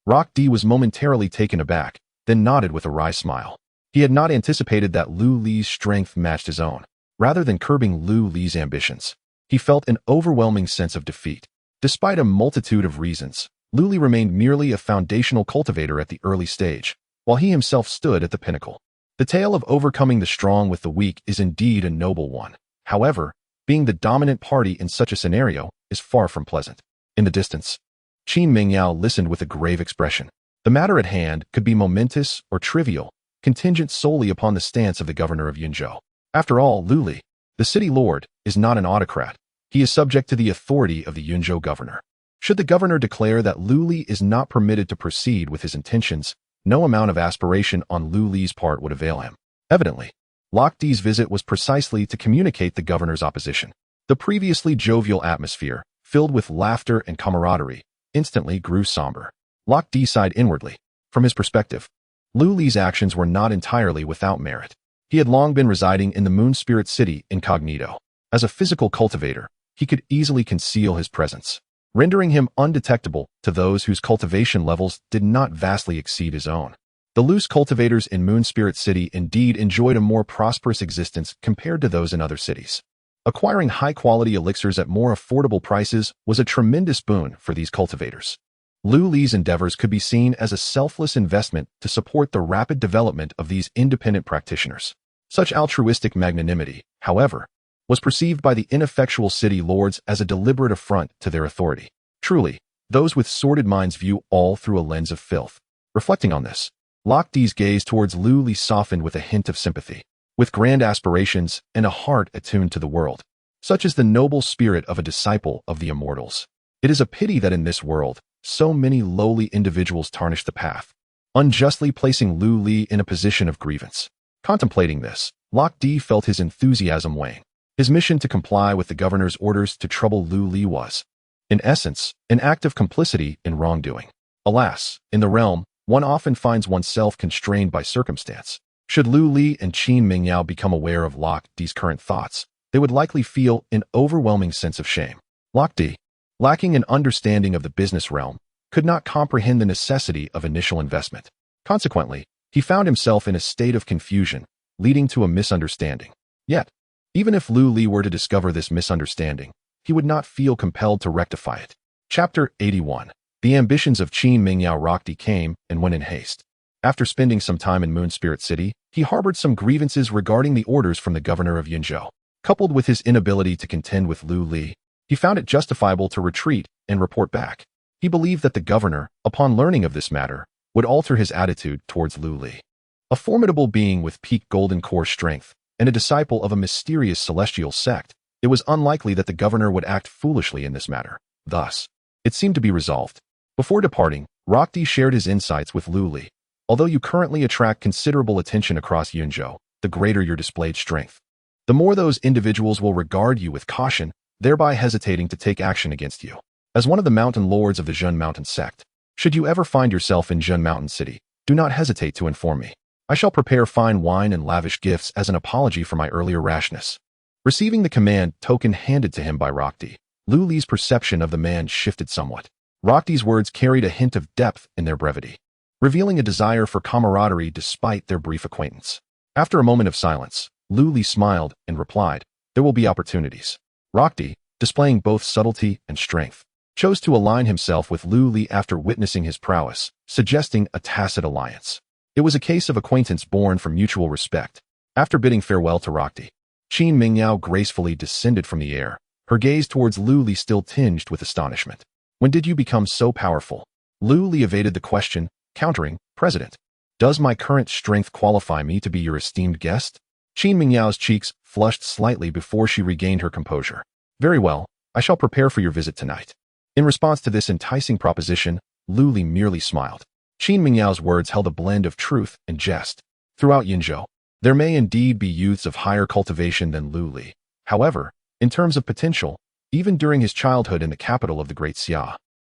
Rockdy was momentarily taken aback, then nodded with a wry smile. He had not anticipated that Lu Li's strength matched his own. Rather than curbing Lu Li's ambitions, he felt an overwhelming sense of defeat. Despite a multitude of reasons, Lu Li remained merely a foundational cultivator at the early stage, while he himself stood at the pinnacle. The tale of overcoming the strong with the weak is indeed a noble one. However, being the dominant party in such a scenario is far from pleasant. In the distance, Qin Mingyao listened with a grave expression. The matter at hand could be momentous or trivial, contingent solely upon the stance of the governor of Yunzhou. After all, Lu Li, the city lord, is not an autocrat. He is subject to the authority of the Yunzhou governor. Should the governor declare that Lu Li is not permitted to proceed with his intentions, no amount of aspiration on Lu Li's part would avail him. Evidently, Lockdy's visit was precisely to communicate the governor's opposition. The previously jovial atmosphere, filled with laughter and camaraderie, instantly grew somber. Lockdy sighed inwardly. From his perspective, Lu Li's actions were not entirely without merit. He had long been residing in the Moon Spirit City incognito. As a physical cultivator, he could easily conceal his presence, rendering him undetectable to those whose cultivation levels did not vastly exceed his own. The loose cultivators in Moon Spirit City indeed enjoyed a more prosperous existence compared to those in other cities. Acquiring high-quality elixirs at more affordable prices was a tremendous boon for these cultivators. Lu Li's endeavors could be seen as a selfless investment to support the rapid development of these independent practitioners. Such altruistic magnanimity, however, was perceived by the ineffectual city lords as a deliberate affront to their authority. Truly, those with sordid minds view all through a lens of filth. Reflecting on this, Loch Di's gaze towards Lu Li softened with a hint of sympathy. With grand aspirations and a heart attuned to the world, such is the noble spirit of a disciple of the immortals. It is a pity that in this world, so many lowly individuals tarnish the path, unjustly placing Lu Li in a position of grievance. Contemplating this, Loch Di felt his enthusiasm wane. His mission to comply with the governor's orders to trouble Lu Li was, in essence, an act of complicity in wrongdoing. Alas, in the realm, one often finds oneself constrained by circumstance. Should Lu Li and Qin Mingyao become aware of Loch Di's current thoughts, they would likely feel an overwhelming sense of shame. Loch Di, lacking an understanding of the business realm, could not comprehend the necessity of initial investment. Consequently, he found himself in a state of confusion, leading to a misunderstanding. Yet, even if Lu Li were to discover this misunderstanding, he would not feel compelled to rectify it. Chapter 81. The ambitions of Qin Mingyao. Loch Di came and went in haste. After spending some time in Moon Spirit City, he harbored some grievances regarding the orders from the governor of Yunzhou. Coupled with his inability to contend with Lu Li, he found it justifiable to retreat and report back. He believed that the governor, upon learning of this matter, would alter his attitude towards Lu Li. A formidable being with peak golden core strength and a disciple of a mysterious celestial sect, it was unlikely that the governor would act foolishly in this matter. Thus, it seemed to be resolved. Before departing, Loch Di shared his insights with Lu Li. Although you currently attract considerable attention across Yunzhou, the greater your displayed strength, the more those individuals will regard you with caution, thereby hesitating to take action against you. As one of the mountain lords of the Zhun Mountain sect, should you ever find yourself in Zhun Mountain City, do not hesitate to inform me. I shall prepare fine wine and lavish gifts as an apology for my earlier rashness. Receiving the command token handed to him by Loch Di, Lu Li's perception of the man shifted somewhat. Loch Di's words carried a hint of depth in their brevity, revealing a desire for camaraderie despite their brief acquaintance. After a moment of silence, Lu Li smiled and replied, "There will be opportunities." Loch Di, displaying both subtlety and strength, chose to align himself with Lu Li after witnessing his prowess, suggesting a tacit alliance. It was a case of acquaintance born from mutual respect. After bidding farewell to Loch Di, Qin Mingyao gracefully descended from the air, her gaze towards Lu Li still tinged with astonishment. "When did you become so powerful?" Lu Li evaded the question, countering, "President, does my current strength qualify me to be your esteemed guest?" Qin Mingyao's cheeks flushed slightly before she regained her composure. "Very well, I shall prepare for your visit tonight." In response to this enticing proposition, Lu Li merely smiled. Qin Mingyao's words held a blend of truth and jest. Throughout Yunzhou, there may indeed be youths of higher cultivation than Lu Li. However, in terms of potential, even during his childhood in the capital of the Great Xia,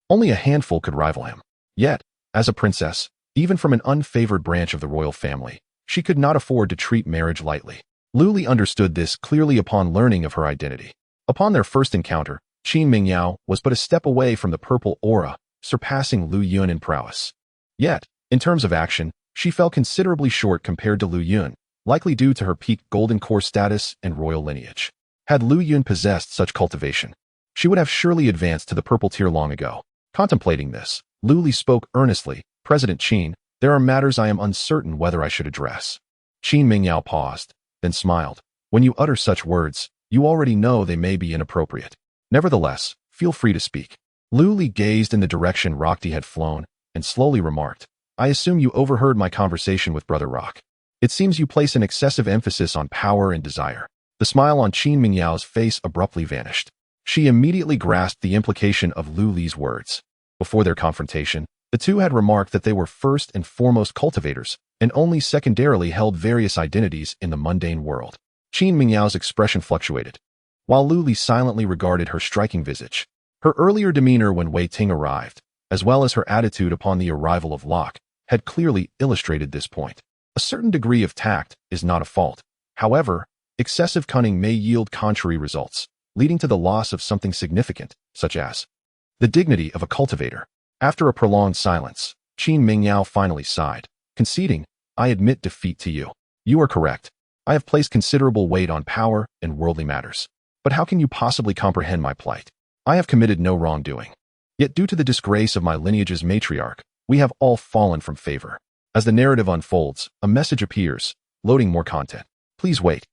only a handful could rival him. Yet, as a princess, even from an unfavored branch of the royal family, she could not afford to treat marriage lightly. Lu Li understood this clearly upon learning of her identity. Upon their first encounter, Qin Mingyao was but a step away from the purple aura, surpassing Lu Yun in prowess. Yet, in terms of action, she fell considerably short compared to Lu Yun, likely due to her peak golden core status and royal lineage. Had Lu Yun possessed such cultivation, she would have surely advanced to the purple tier long ago. Contemplating this, Lu Li spoke earnestly, "President Qin, there are matters I am uncertain whether I should address." Qin Mingyao paused, then smiled. "When you utter such words, you already know they may be inappropriate. Nevertheless, feel free to speak." Lu Li gazed in the direction Loch Di had flown, and slowly remarked, "I assume you overheard my conversation with Brother Rock. It seems you place an excessive emphasis on power and desire." The smile on Qin Mingyao's face abruptly vanished. She immediately grasped the implication of Lu Li's words. Before their confrontation, the two had remarked that they were first and foremost cultivators, and only secondarily held various identities in the mundane world. Qin Mingyao's expression fluctuated, while Lu Li silently regarded her striking visage. Her earlier demeanor when Wei Ting arrived, as well as her attitude upon the arrival of Locke, had clearly illustrated this point. A certain degree of tact is not a fault. However, excessive cunning may yield contrary results, leading to the loss of something significant, such as the dignity of a cultivator. After a prolonged silence, Qin Mingyao finally sighed, conceding, "I admit defeat to you. You are correct. I have placed considerable weight on power and worldly matters. But how can you possibly comprehend my plight? I have committed no wrongdoing. Yet due to the disgrace of my lineage's matriarch, we have all fallen from favor. As the narrative unfolds, a message appears, loading more content. Please wait.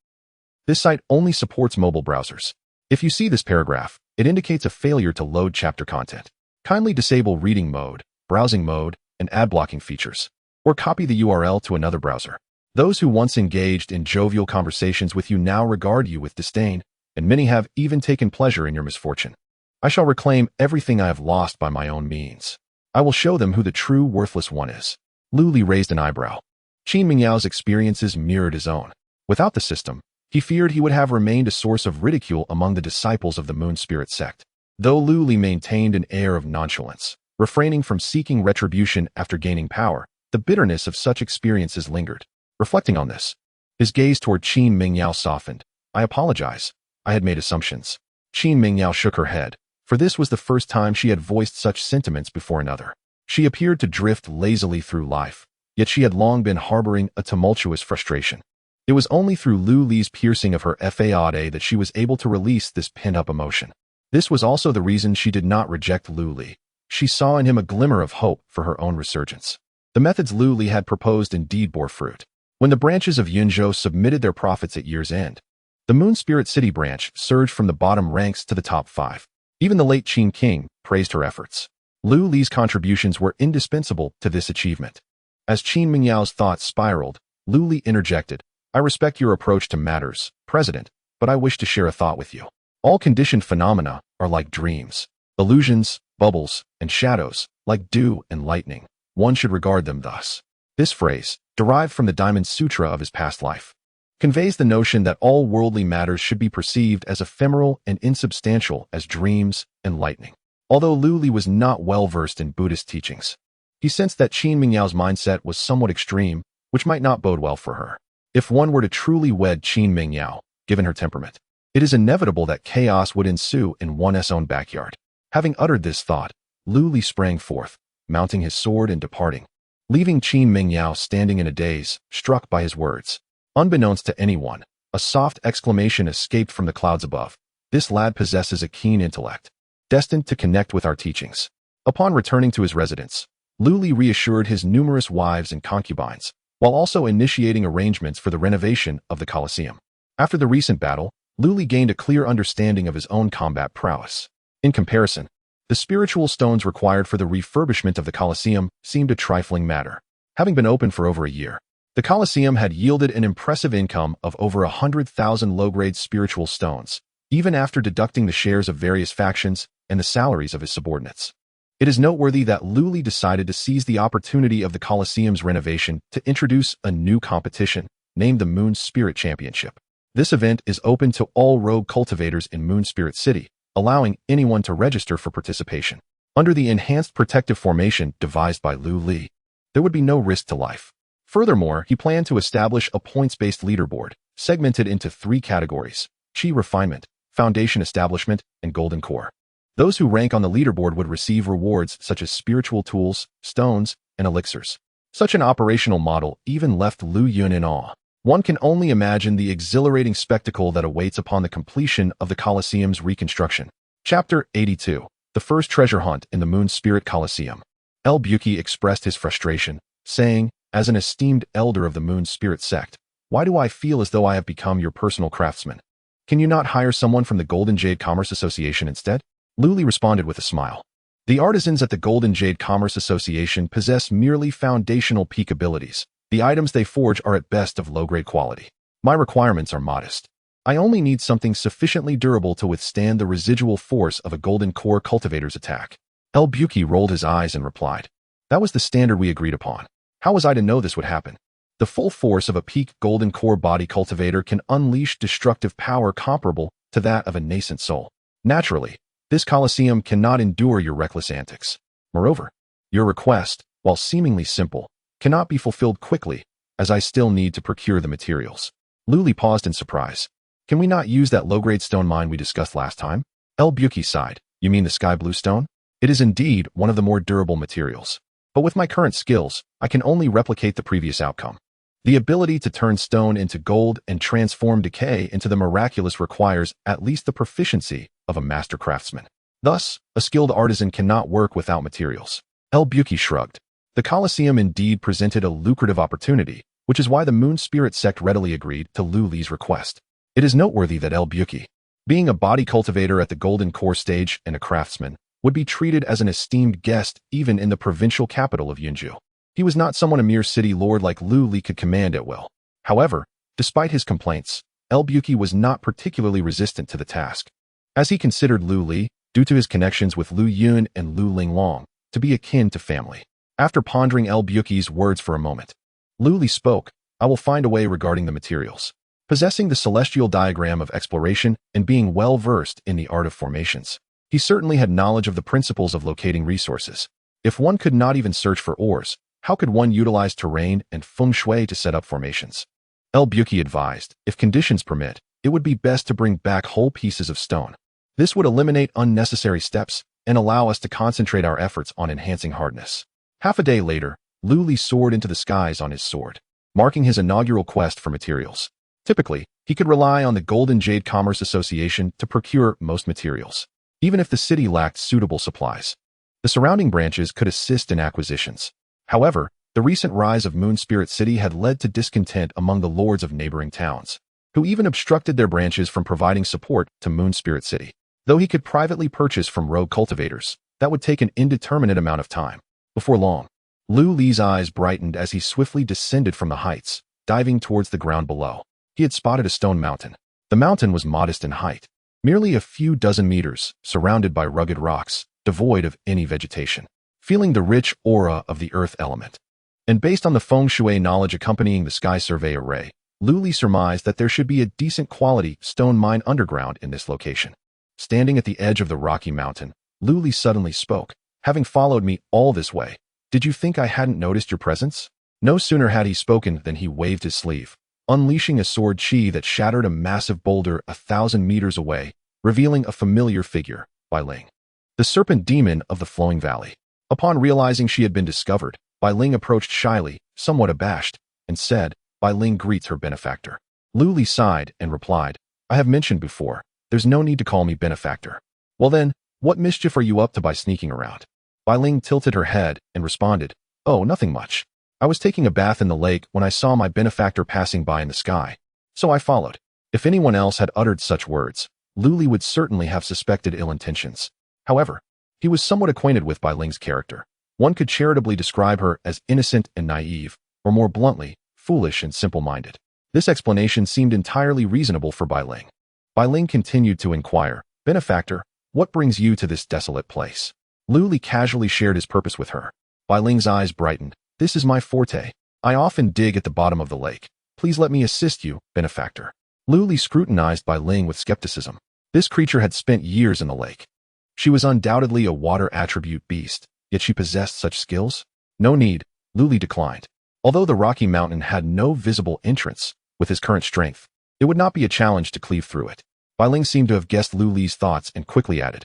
This site only supports mobile browsers. If you see this paragraph, it indicates a failure to load chapter content. Kindly disable reading mode, browsing mode, and ad blocking features, or copy the URL to another browser. Those who once engaged in jovial conversations with you now regard you with disdain, and many have even taken pleasure in your misfortune. I shall reclaim everything I have lost by my own means. I will show them who the true worthless one is. Lu Li raised an eyebrow. Qin Mingyao's experiences mirrored his own. Without the system, he feared he would have remained a source of ridicule among the disciples of the Moon Spirit sect. Though Lu Li maintained an air of nonchalance, refraining from seeking retribution after gaining power, the bitterness of such experiences lingered. Reflecting on this, his gaze toward Qin Mingyao softened. I apologize. I had made assumptions. Qin Mingyao shook her head, for this was the first time she had voiced such sentiments before another. She appeared to drift lazily through life, yet she had long been harboring a tumultuous frustration. It was only through Lu Li's piercing of her faade that she was able to release this pent-up emotion. This was also the reason she did not reject Lu Li. She saw in him a glimmer of hope for her own resurgence. The methods Lu Li had proposed indeed bore fruit. When the branches of Yunzhou submitted their profits at year's end, the Moon Spirit City branch surged from the bottom ranks to the top 5. Even the late Qin King praised her efforts. Lu Li's contributions were indispensable to this achievement. As Qin Mingyao's thoughts spiraled, Lu Li interjected, I respect your approach to matters, President, but I wish to share a thought with you. All conditioned phenomena are like dreams. Illusions, bubbles, and shadows, like dew and lightning. One should regard them thus. This phrase, derived from the Diamond Sutra of his past life, conveys the notion that all worldly matters should be perceived as ephemeral and insubstantial as dreams and lightning. Although Lu Li was not well versed in Buddhist teachings, he sensed that Qin Mingyao's mindset was somewhat extreme, which might not bode well for her. If one were to truly wed Qin Mingyao, given her temperament, it is inevitable that chaos would ensue in one's own backyard. Having uttered this thought, Lu Li sprang forth, mounting his sword and departing, leaving Qin Mingyao standing in a daze, struck by his words. Unbeknownst to anyone, a soft exclamation escaped from the clouds above. This lad possesses a keen intellect, destined to connect with our teachings. Upon returning to his residence, Lu Li reassured his numerous wives and concubines, while also initiating arrangements for the renovation of the Colosseum. After the recent battle, Lu Li gained a clear understanding of his own combat prowess. In comparison, the spiritual stones required for the refurbishment of the Colosseum seemed a trifling matter. Having been open for over a year, the Colosseum had yielded an impressive income of over 100,000 low-grade spiritual stones, even after deducting the shares of various factions and the salaries of his subordinates. It is noteworthy that Lu Li decided to seize the opportunity of the Colosseum's renovation to introduce a new competition, named the Moon Spirit Championship. This event is open to all rogue cultivators in Moon Spirit City, allowing anyone to register for participation. Under the enhanced protective formation devised by Lu Li, there would be no risk to life. Furthermore, he planned to establish a points-based leaderboard, segmented into 3 categories: Qi Refinement, Foundation Establishment, and Golden Core. Those who rank on the leaderboard would receive rewards such as spiritual tools, stones, and elixirs. Such an operational model even left Lu Yun in awe. One can only imagine the exhilarating spectacle that awaits upon the completion of the Colosseum's reconstruction. Chapter 82. The First Treasure Hunt in the Moon Spirit Colosseum. El Buki expressed his frustration, saying, as an esteemed elder of the Moon Spirit sect, why do I feel as though I have become your personal craftsman? Can you not hire someone from the Golden Jade Commerce Association instead? Lu Li responded with a smile. The artisans at the Golden Jade Commerce Association possess merely foundational peak abilities. The items they forge are at best of low-grade quality. My requirements are modest. I only need something sufficiently durable to withstand the residual force of a Golden Core cultivator's attack. El Buki rolled his eyes and replied, that was the standard we agreed upon. How was I to know this would happen? The full force of a peak Golden Core body cultivator can unleash destructive power comparable to that of a nascent soul. Naturally, this Colosseum cannot endure your reckless antics. Moreover, your request, while seemingly simple, cannot be fulfilled quickly, as I still need to procure the materials. Lu Li paused in surprise. Can we not use that low-grade stone mine we discussed last time? El Buki sighed. You mean the sky blue stone? It is indeed one of the more durable materials. But with my current skills, I can only replicate the previous outcome. The ability to turn stone into gold and transform decay into the miraculous requires at least the proficiency of a master craftsman. Thus, a skilled artisan cannot work without materials. El-Buki shrugged. The Colosseum indeed presented a lucrative opportunity, which is why the Moon Spirit sect readily agreed to Lu Li's request. It is noteworthy that El-Buki, being a body cultivator at the Golden Core stage and a craftsman, would be treated as an esteemed guest even in the provincial capital of Yunju. He was not someone a mere city lord like Lu Li could command at will. However, despite his complaints, El-Buki was not particularly resistant to the task, as he considered Lu Li, due to his connections with Lu Yun and Lu Linglong, to be akin to family. After pondering El-Buki's words for a moment, Lu Li spoke, "I will find a way regarding the materials." Possessing the celestial diagram of exploration and being well-versed in the art of formations, he certainly had knowledge of the principles of locating resources. If one could not even search for ores, how could one utilize terrain and feng shui to set up formations? El-Buki advised, if conditions permit, it would be best to bring back whole pieces of stone. This would eliminate unnecessary steps and allow us to concentrate our efforts on enhancing hardness. Half a day later, Lu Li soared into the skies on his sword, marking his inaugural quest for materials. Typically, he could rely on the Golden Jade Commerce Association to procure most materials, even if the city lacked suitable supplies. The surrounding branches could assist in acquisitions. However, the recent rise of Moon Spirit City had led to discontent among the lords of neighboring towns, who even obstructed their branches from providing support to Moon Spirit City. Though he could privately purchase from rogue cultivators, that would take an indeterminate amount of time. Before long, Lu Li's eyes brightened as he swiftly descended from the heights, diving towards the ground below. He had spotted a stone mountain. The mountain was modest in height, merely a few dozen meters, surrounded by rugged rocks, devoid of any vegetation. Feeling the rich aura of the earth element, and based on the feng shui knowledge accompanying the sky survey array, Lu Li surmised that there should be a decent quality stone mine underground in this location. Standing at the edge of the rocky mountain, Lu Li suddenly spoke, "Having followed me all this way, did you think I hadn't noticed your presence?" No sooner had he spoken than he waved his sleeve, unleashing a sword chi that shattered a massive boulder 1,000 meters away, revealing a familiar figure, Bai Ling, the serpent demon of the flowing valley. Upon realizing she had been discovered, Bai Ling approached shyly, somewhat abashed, and said, "Bai Ling greets her benefactor." Lu Li sighed and replied, "I have mentioned before, there's no need to call me benefactor." "Well then, what mischief are you up to by sneaking around?" Bai Ling tilted her head and responded, "Oh, nothing much. I was taking a bath in the lake when I saw my benefactor passing by in the sky, so I followed." If anyone else had uttered such words, Lu Li would certainly have suspected ill intentions. However, he was somewhat acquainted with Bai Ling's character. One could charitably describe her as innocent and naive, or more bluntly, foolish and simple-minded. This explanation seemed entirely reasonable for Bai Ling. Bai Ling continued to inquire, "Benefactor, what brings you to this desolate place?" Lu Li casually shared his purpose with her. Bai Ling's eyes brightened. "This is my forte. I often dig at the bottom of the lake. Please let me assist you, benefactor." Lu Li scrutinized Bai Ling with skepticism. This creature had spent years in the lake. She was undoubtedly a water attribute beast, yet she possessed such skills? No need, Lu Li declined. Although the rocky mountain had no visible entrance, with his current strength, it would not be a challenge to cleave through it. Bai Ling seemed to have guessed Lu Li's thoughts and quickly added,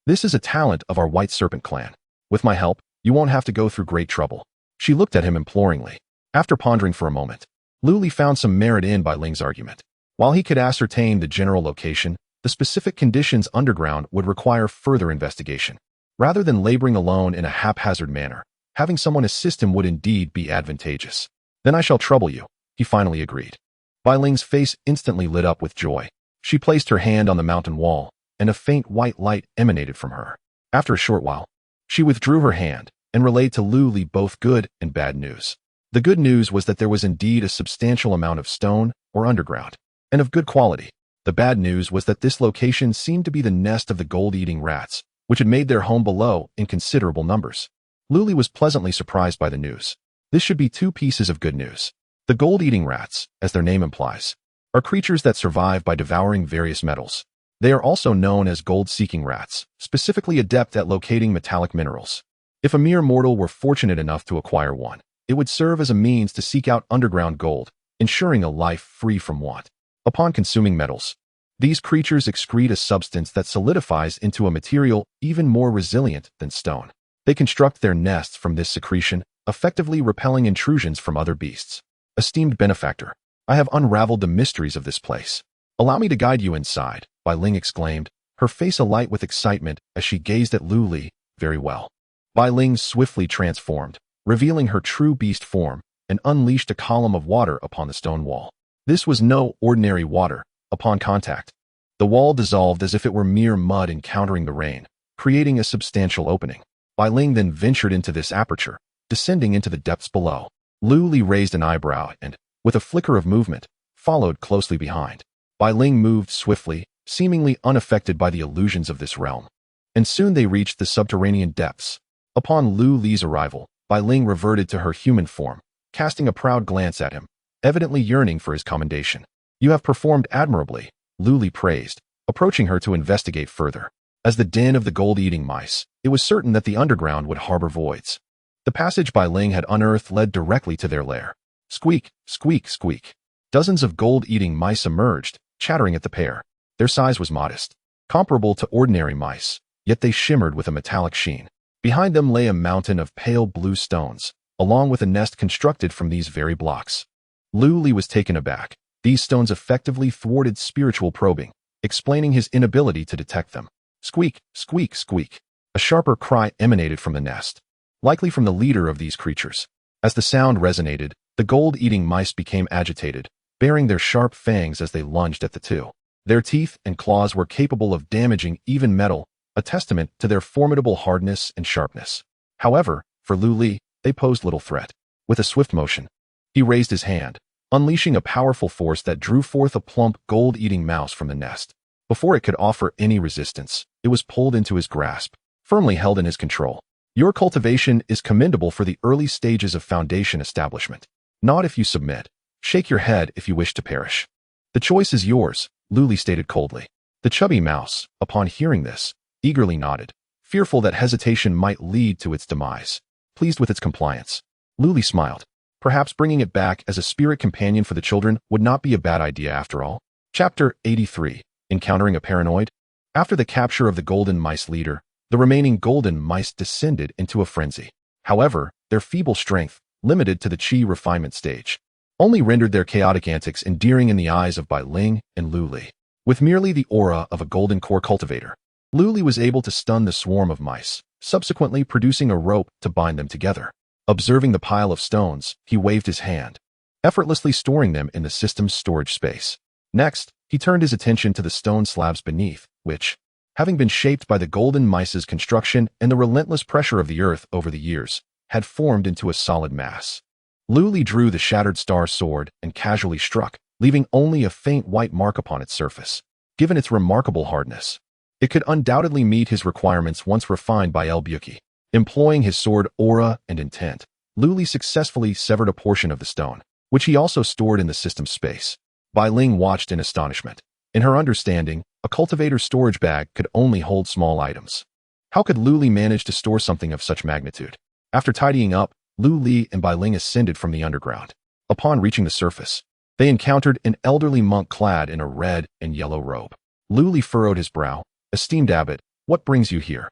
"This is a talent of our White Serpent clan. With my help, you won't have to go through great trouble." She looked at him imploringly. After pondering for a moment, Lu Li found some merit in Bai Ling's argument. While he could ascertain the general location, the specific conditions underground would require further investigation. Rather than laboring alone in a haphazard manner, having someone assist him would indeed be advantageous. "Then I shall trouble you," he finally agreed. Bai Ling's face instantly lit up with joy. She placed her hand on the mountain wall, and a faint white light emanated from her. After a short while, she withdrew her hand and relayed to Lu Li both good and bad news. The good news was that there was indeed a substantial amount of stone or underground, and of good quality. The bad news was that this location seemed to be the nest of the gold-eating rats, which had made their home below in considerable numbers. Lu Li was pleasantly surprised by the news. This should be two pieces of good news. The gold-eating rats, as their name implies, are creatures that survive by devouring various metals. They are also known as gold-seeking rats, specifically adept at locating metallic minerals. If a mere mortal were fortunate enough to acquire one, it would serve as a means to seek out underground gold, ensuring a life free from want. Upon consuming metals, these creatures excrete a substance that solidifies into a material even more resilient than stone. They construct their nests from this secretion, effectively repelling intrusions from other beasts. "Esteemed benefactor, I have unraveled the mysteries of this place. Allow me to guide you inside," Bai Ling exclaimed, her face alight with excitement as she gazed at Lu Li. Very well. Bai Ling swiftly transformed, revealing her true beast form, and unleashed a column of water upon the stone wall. This was no ordinary water. Upon contact, the wall dissolved as if it were mere mud encountering the rain, creating a substantial opening. Bai Ling then ventured into this aperture, descending into the depths below. Lu Li raised an eyebrow and, with a flicker of movement, followed closely behind. Bai Ling moved swiftly, seemingly unaffected by the illusions of this realm. And soon they reached the subterranean depths. Upon Lu Li's arrival, Bai Ling reverted to her human form, casting a proud glance at him, evidently yearning for his commendation. "You have performed admirably," Lu Li praised, approaching her to investigate further. As the den of the gold-eating mice, it was certain that the underground would harbor voids. The passage Bai Ling had unearthed led directly to their lair. Squeak, squeak, squeak. Dozens of gold-eating mice emerged, chattering at the pair. Their size was modest, comparable to ordinary mice, yet they shimmered with a metallic sheen. Behind them lay a mountain of pale blue stones, along with a nest constructed from these very blocks. Lu Li was taken aback. These stones effectively thwarted spiritual probing, explaining his inability to detect them. Squeak, squeak, squeak. A sharper cry emanated from the nest, likely from the leader of these creatures. As the sound resonated, the gold-eating mice became agitated, baring their sharp fangs as they lunged at the two. Their teeth and claws were capable of damaging even metal, a testament to their formidable hardness and sharpness. However, for Lu Li, they posed little threat. With a swift motion, he raised his hand, unleashing a powerful force that drew forth a plump gold-eating mouse from the nest. Before it could offer any resistance, it was pulled into his grasp, firmly held in his control. "Your cultivation is commendable for the early stages of foundation establishment. Not if you submit. Shake your head if you wish to perish." "The choice is yours," Lu Li stated coldly. The chubby mouse, upon hearing this, eagerly nodded, fearful that hesitation might lead to its demise. Pleased with its compliance, Lu Li smiled. Perhaps bringing it back as a spirit companion for the children would not be a bad idea after all. Chapter 83. Encountering a Paranoid. After the capture of the golden mice leader, the remaining golden mice descended into a frenzy. However, their feeble strength, limited to the chi refinement stage, only rendered their chaotic antics endearing in the eyes of Bai Ling and Lu Li. With merely the aura of a golden core cultivator, Lu Li was able to stun the swarm of mice, subsequently producing a rope to bind them together. Observing the pile of stones, he waved his hand, effortlessly storing them in the system's storage space. Next, he turned his attention to the stone slabs beneath, which, having been shaped by the golden mice's construction and the relentless pressure of the earth over the years, had formed into a solid mass. Lu Li drew the shattered star sword and casually struck, leaving only a faint white mark upon its surface. Given its remarkable hardness, it could undoubtedly meet his requirements once refined by El Buki. Employing his sword aura and intent, Lu Li successfully severed a portion of the stone, which he also stored in the system's space. Bai Ling watched in astonishment. In her understanding, a cultivator's storage bag could only hold small items. How could Lu Li manage to store something of such magnitude? After tidying up, Lu Li and Bai Ling ascended from the underground. Upon reaching the surface, they encountered an elderly monk clad in a red and yellow robe. Lu Li furrowed his brow. "Esteemed abbot, what brings you here?"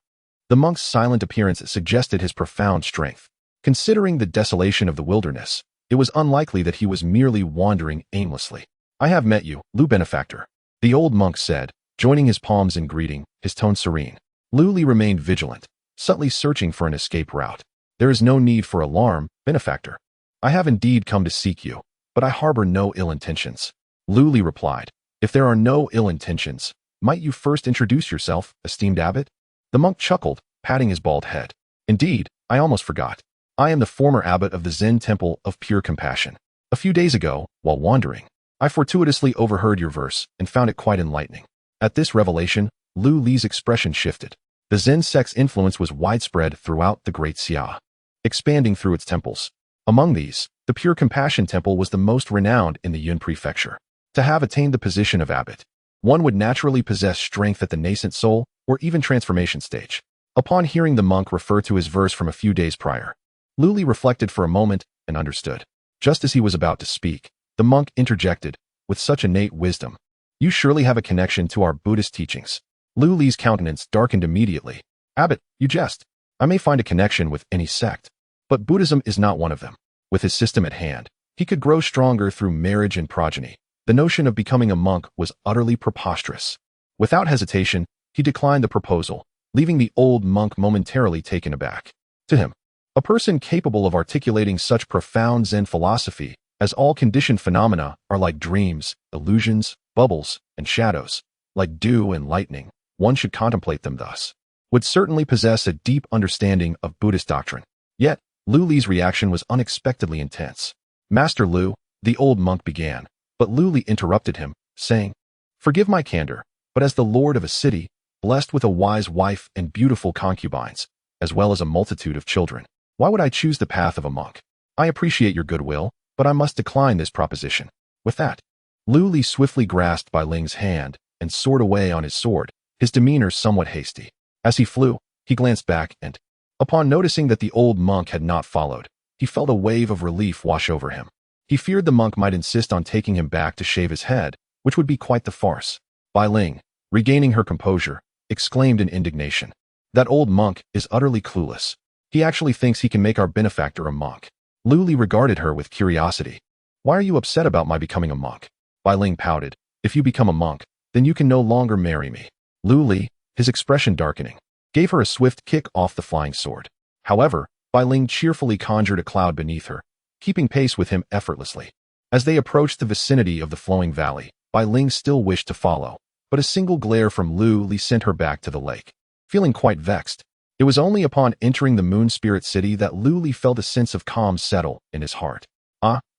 The monk's silent appearance suggested his profound strength. Considering the desolation of the wilderness, it was unlikely that he was merely wandering aimlessly. "I have met you, Lu Benefactor," the old monk said, joining his palms in greeting, his tone serene. Lu Li remained vigilant, subtly searching for an escape route. "There is no need for alarm, Benefactor. I have indeed come to seek you, but I harbor no ill intentions." Lu Li replied, "If there are no ill intentions, might you first introduce yourself, esteemed abbot?" The monk chuckled, patting his bald head. "Indeed, I almost forgot. I am the former abbot of the Zen Temple of Pure Compassion. A few days ago, while wandering, I fortuitously overheard your verse and found it quite enlightening." At this revelation, Lu Li's expression shifted. The Zen sect's influence was widespread throughout the Great Xia, expanding through its temples. Among these, the Pure Compassion Temple was the most renowned in the Yun Prefecture. To have attained the position of abbot, one would naturally possess strength at the nascent soul or even transformation stage. Upon hearing the monk refer to his verse from a few days prior, Lu Li reflected for a moment and understood. Just as he was about to speak, the monk interjected, with such innate wisdom, "You surely have a connection to our Buddhist teachings." Lu Li's countenance darkened immediately. "Abbot, you jest. I may find a connection with any sect, but Buddhism is not one of them." With his system at hand, he could grow stronger through marriage and progeny. The notion of becoming a monk was utterly preposterous. Without hesitation, he declined the proposal, leaving the old monk momentarily taken aback. To him, a person capable of articulating such profound Zen philosophy as all conditioned phenomena are like dreams, illusions, bubbles, and shadows, like dew and lightning, one should contemplate them thus, would certainly possess a deep understanding of Buddhist doctrine. Yet, Lu Li's reaction was unexpectedly intense. Master Lu, the old monk began, but Lu Li interrupted him, saying, "Forgive my candor, but as the lord of a city, blessed with a wise wife and beautiful concubines, as well as a multitude of children, why would I choose the path of a monk? I appreciate your goodwill, but I must decline this proposition." With that, Lu Li swiftly grasped Bai Ling's hand and soared away on his sword, his demeanor somewhat hasty. As he flew, he glanced back and, upon noticing that the old monk had not followed, he felt a wave of relief wash over him. He feared the monk might insist on taking him back to shave his head, which would be quite the farce. Bai Ling, regaining her composure, exclaimed in indignation, "That old monk is utterly clueless. He actually thinks he can make our benefactor a monk." Lu Li regarded her with curiosity. "Why are you upset about my becoming a monk?" Bai Ling pouted, "If you become a monk, then you can no longer marry me." Lu Li, his expression darkening, gave her a swift kick off the flying sword. However, Bai Ling cheerfully conjured a cloud beneath her, keeping pace with him effortlessly. As they approached the vicinity of the flowing valley, Bai Ling still wished to follow, but a single glare from Lu Li sent her back to the lake. Feeling quite vexed, it was only upon entering the Moon Spirit City that Lu Li felt a sense of calm settle in his heart.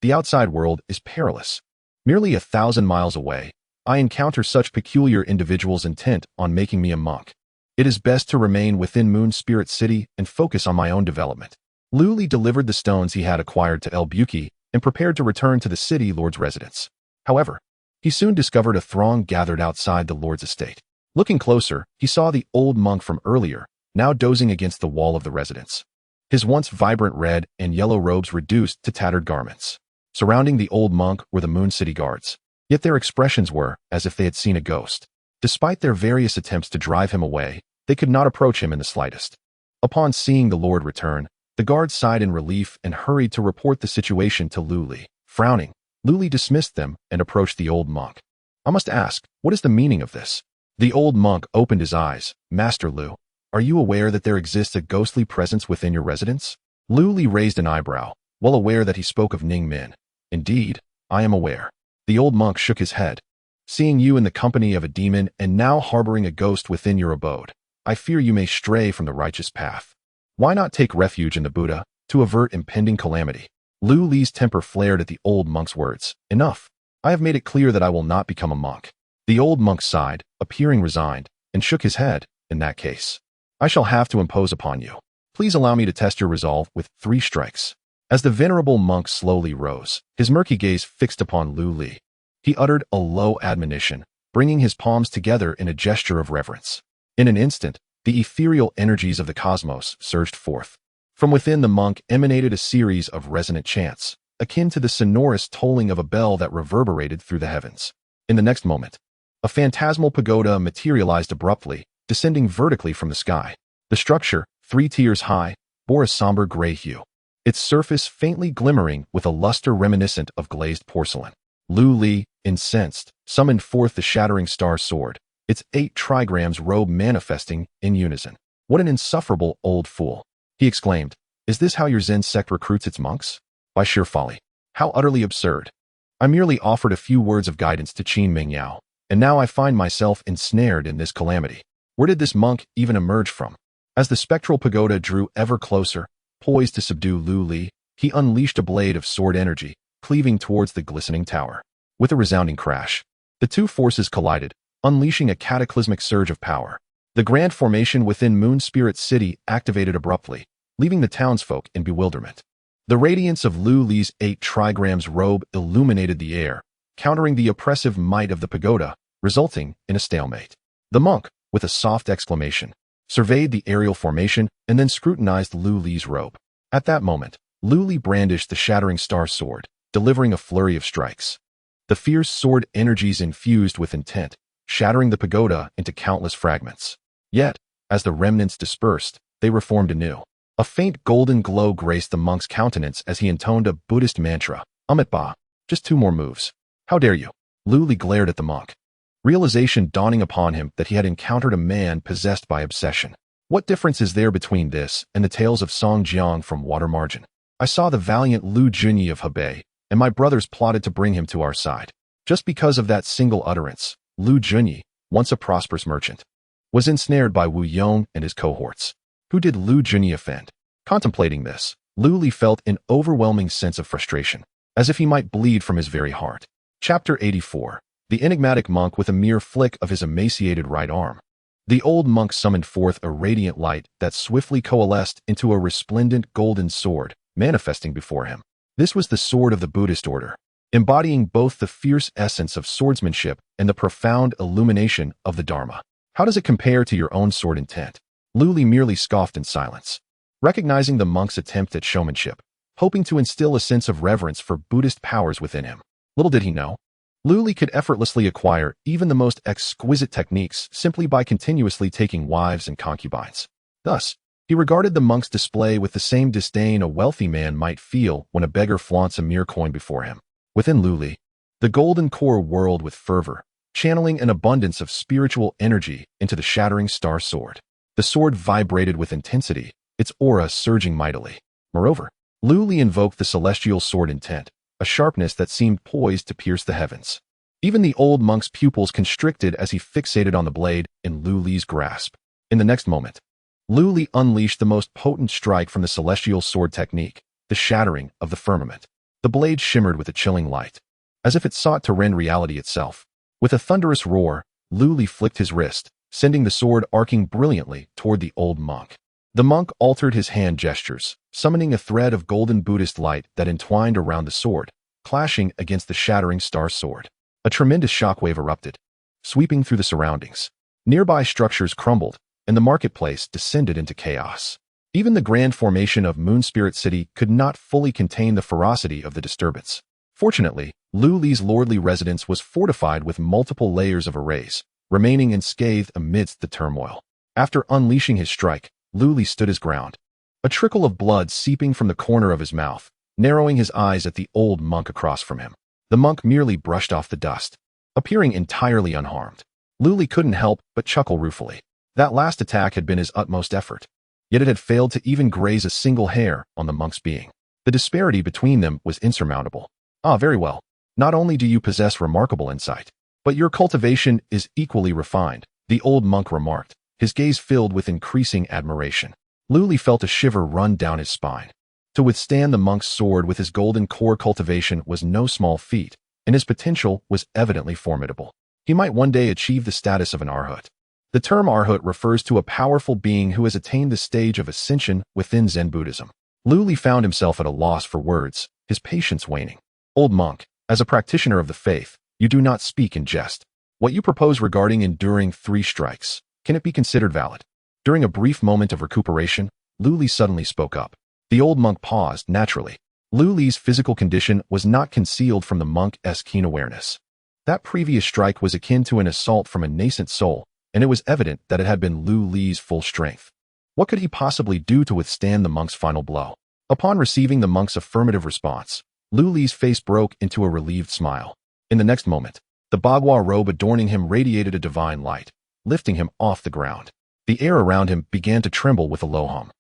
The outside world is perilous. Merely 1,000 miles away, I encounter such peculiar individuals intent on making me a monk. It is best to remain within Moon Spirit City and focus on my own development." Lu Li delivered the stones he had acquired to El Buki and prepared to return to the city lord's residence. However, he soon discovered a throng gathered outside the lord's estate. Looking closer, he saw the old monk from earlier, now dozing against the wall of the residence. His once vibrant red and yellow robes reduced to tattered garments. Surrounding the old monk were the Moon City guards, yet their expressions were as if they had seen a ghost. Despite their various attempts to drive him away, they could not approach him in the slightest. Upon seeing the lord return, the guards sighed in relief and hurried to report the situation to Lu Li. Frowning, Lu Li dismissed them and approached the old monk. "I must ask, what is the meaning of this?" The old monk opened his eyes. "Master Lu, are you aware that there exists a ghostly presence within your residence?" Lu Li raised an eyebrow, well aware that he spoke of Ning Min. "Indeed, I am aware." The old monk shook his head. "Seeing you in the company of a demon and now harboring a ghost within your abode, I fear you may stray from the righteous path. Why not take refuge in the Buddha to avert impending calamity?" Lu Li's temper flared at the old monk's words. "Enough. I have made it clear that I will not become a monk." The old monk sighed, appearing resigned, and shook his head. "In that case, I shall have to impose upon you. Please allow me to test your resolve with 3 strikes." As the venerable monk slowly rose, his murky gaze fixed upon Lu Li, he uttered a low admonition, bringing his palms together in a gesture of reverence. In an instant, the ethereal energies of the cosmos surged forth. From within the monk emanated a series of resonant chants, akin to the sonorous tolling of a bell that reverberated through the heavens. In the next moment, a phantasmal pagoda materialized abruptly, descending vertically from the sky. The structure, 3 tiers high, bore a somber gray hue, its surface faintly glimmering with a luster reminiscent of glazed porcelain. Lu Li, incensed, summoned forth the shattering star sword, its 8 trigrams robe manifesting in unison. "What an insufferable old fool!" he exclaimed. "Is this how your Zen sect recruits its monks? By sheer folly. How utterly absurd. I merely offered a few words of guidance to Qin Mingyao, and now I find myself ensnared in this calamity. Where did this monk even emerge from?" As the spectral pagoda drew ever closer, poised to subdue Lu Li, he unleashed a blade of sword energy, cleaving towards the glistening tower. With a resounding crash, the 2 forces collided, unleashing a cataclysmic surge of power. The grand formation within Moon Spirit City activated abruptly, leaving the townsfolk in bewilderment. The radiance of Lu Li's 8 trigrams robe illuminated the air, countering the oppressive might of the pagoda, resulting in a stalemate. The monk, with a soft exclamation, surveyed the aerial formation and then scrutinized Lu Li's robe. At that moment, Lu Li brandished the shattering star sword, delivering a flurry of strikes. The fierce sword energies infused with intent, shattering the pagoda into countless fragments. Yet, as the remnants dispersed, they reformed anew. A faint golden glow graced the monk's countenance as he intoned a Buddhist mantra. "Amit Ba, just 2 more moves." "How dare you?" Lu Li glared at the monk. realization dawning upon him that he had encountered a man possessed by obsession. What difference is there between this and the tales of Song Jiang from Water Margin? I saw the valiant Lu Junyi of Hebei, and my brothers plotted to bring him to our side. Just because of that single utterance, Lu Junyi, once a prosperous merchant, was ensnared by Wu Yong and his cohorts. Who did Lu Junyi offend? Contemplating this, Lu Li felt an overwhelming sense of frustration, as if he might bleed from his very heart. Chapter 84. The enigmatic monk with a mere flick of his emaciated right arm. The old monk summoned forth a radiant light that swiftly coalesced into a resplendent golden sword, manifesting before him. This was the sword of the Buddhist order, embodying both the fierce essence of swordsmanship and the profound illumination of the Dharma. How does it compare to your own sword intent? Lu Li merely scoffed in silence, recognizing the monk's attempt at showmanship, hoping to instill a sense of reverence for Buddhist powers within him. Little did he know, Lu Li could effortlessly acquire even the most exquisite techniques simply by continuously taking wives and concubines. Thus, he regarded the monk's display with the same disdain a wealthy man might feel when a beggar flaunts a mere coin before him. Within Lu Li, the golden core whirled with fervor, channeling an abundance of spiritual energy into the shattering star sword. The sword vibrated with intensity, its aura surging mightily. Moreover, Lu Li invoked the celestial sword intent, a sharpness that seemed poised to pierce the heavens. Even the old monk's pupils constricted as he fixated on the blade in Lu Li's grasp. In the next moment, Lu Li unleashed the most potent strike from the celestial sword technique, the shattering of the firmament. The blade shimmered with a chilling light, as if it sought to rend reality itself. With a thunderous roar, Lu Li flicked his wrist, sending the sword arcing brilliantly toward the old monk. The monk altered his hand gestures, summoning a thread of golden Buddhist light that entwined around the sword, clashing against the shattering star sword. A tremendous shockwave erupted, sweeping through the surroundings. Nearby structures crumbled, and the marketplace descended into chaos. Even the grand formation of Moon Spirit City could not fully contain the ferocity of the disturbance. Fortunately, Lu Li's lordly residence was fortified with multiple layers of arrays, remaining unscathed amidst the turmoil. After unleashing his strike, Lu Li stood his ground, a trickle of blood seeping from the corner of his mouth, narrowing his eyes at the old monk across from him. The monk merely brushed off the dust, appearing entirely unharmed. Lu Li couldn't help but chuckle ruefully. That last attack had been his utmost effort, yet it had failed to even graze a single hair on the monk's being. The disparity between them was insurmountable. Ah, very well. Not only do you possess remarkable insight, but your cultivation is equally refined, the old monk remarked, his gaze filled with increasing admiration. Lu Li felt a shiver run down his spine. To withstand the monk's sword with his golden core cultivation was no small feat, and his potential was evidently formidable. He might one day achieve the status of an arhat. The term arhat refers to a powerful being who has attained the stage of ascension within Zen Buddhism. Lu Li found himself at a loss for words, his patience waning. Old monk, as a practitioner of the faith, you do not speak in jest. What you propose regarding enduring 3 strikes, can it be considered valid? During a brief moment of recuperation, Lu Li suddenly spoke up. The old monk paused naturally. Lu Li's physical condition was not concealed from the monk's keen awareness. That previous strike was akin to an assault from a nascent soul, and it was evident that it had been Lu Li's full strength. What could he possibly do to withstand the monk's final blow? Upon receiving the monk's affirmative response, Lu Li's face broke into a relieved smile. In the next moment, the bagua robe adorning him radiated a divine light, lifting him off the ground. The air around him began to tremble with a low hum.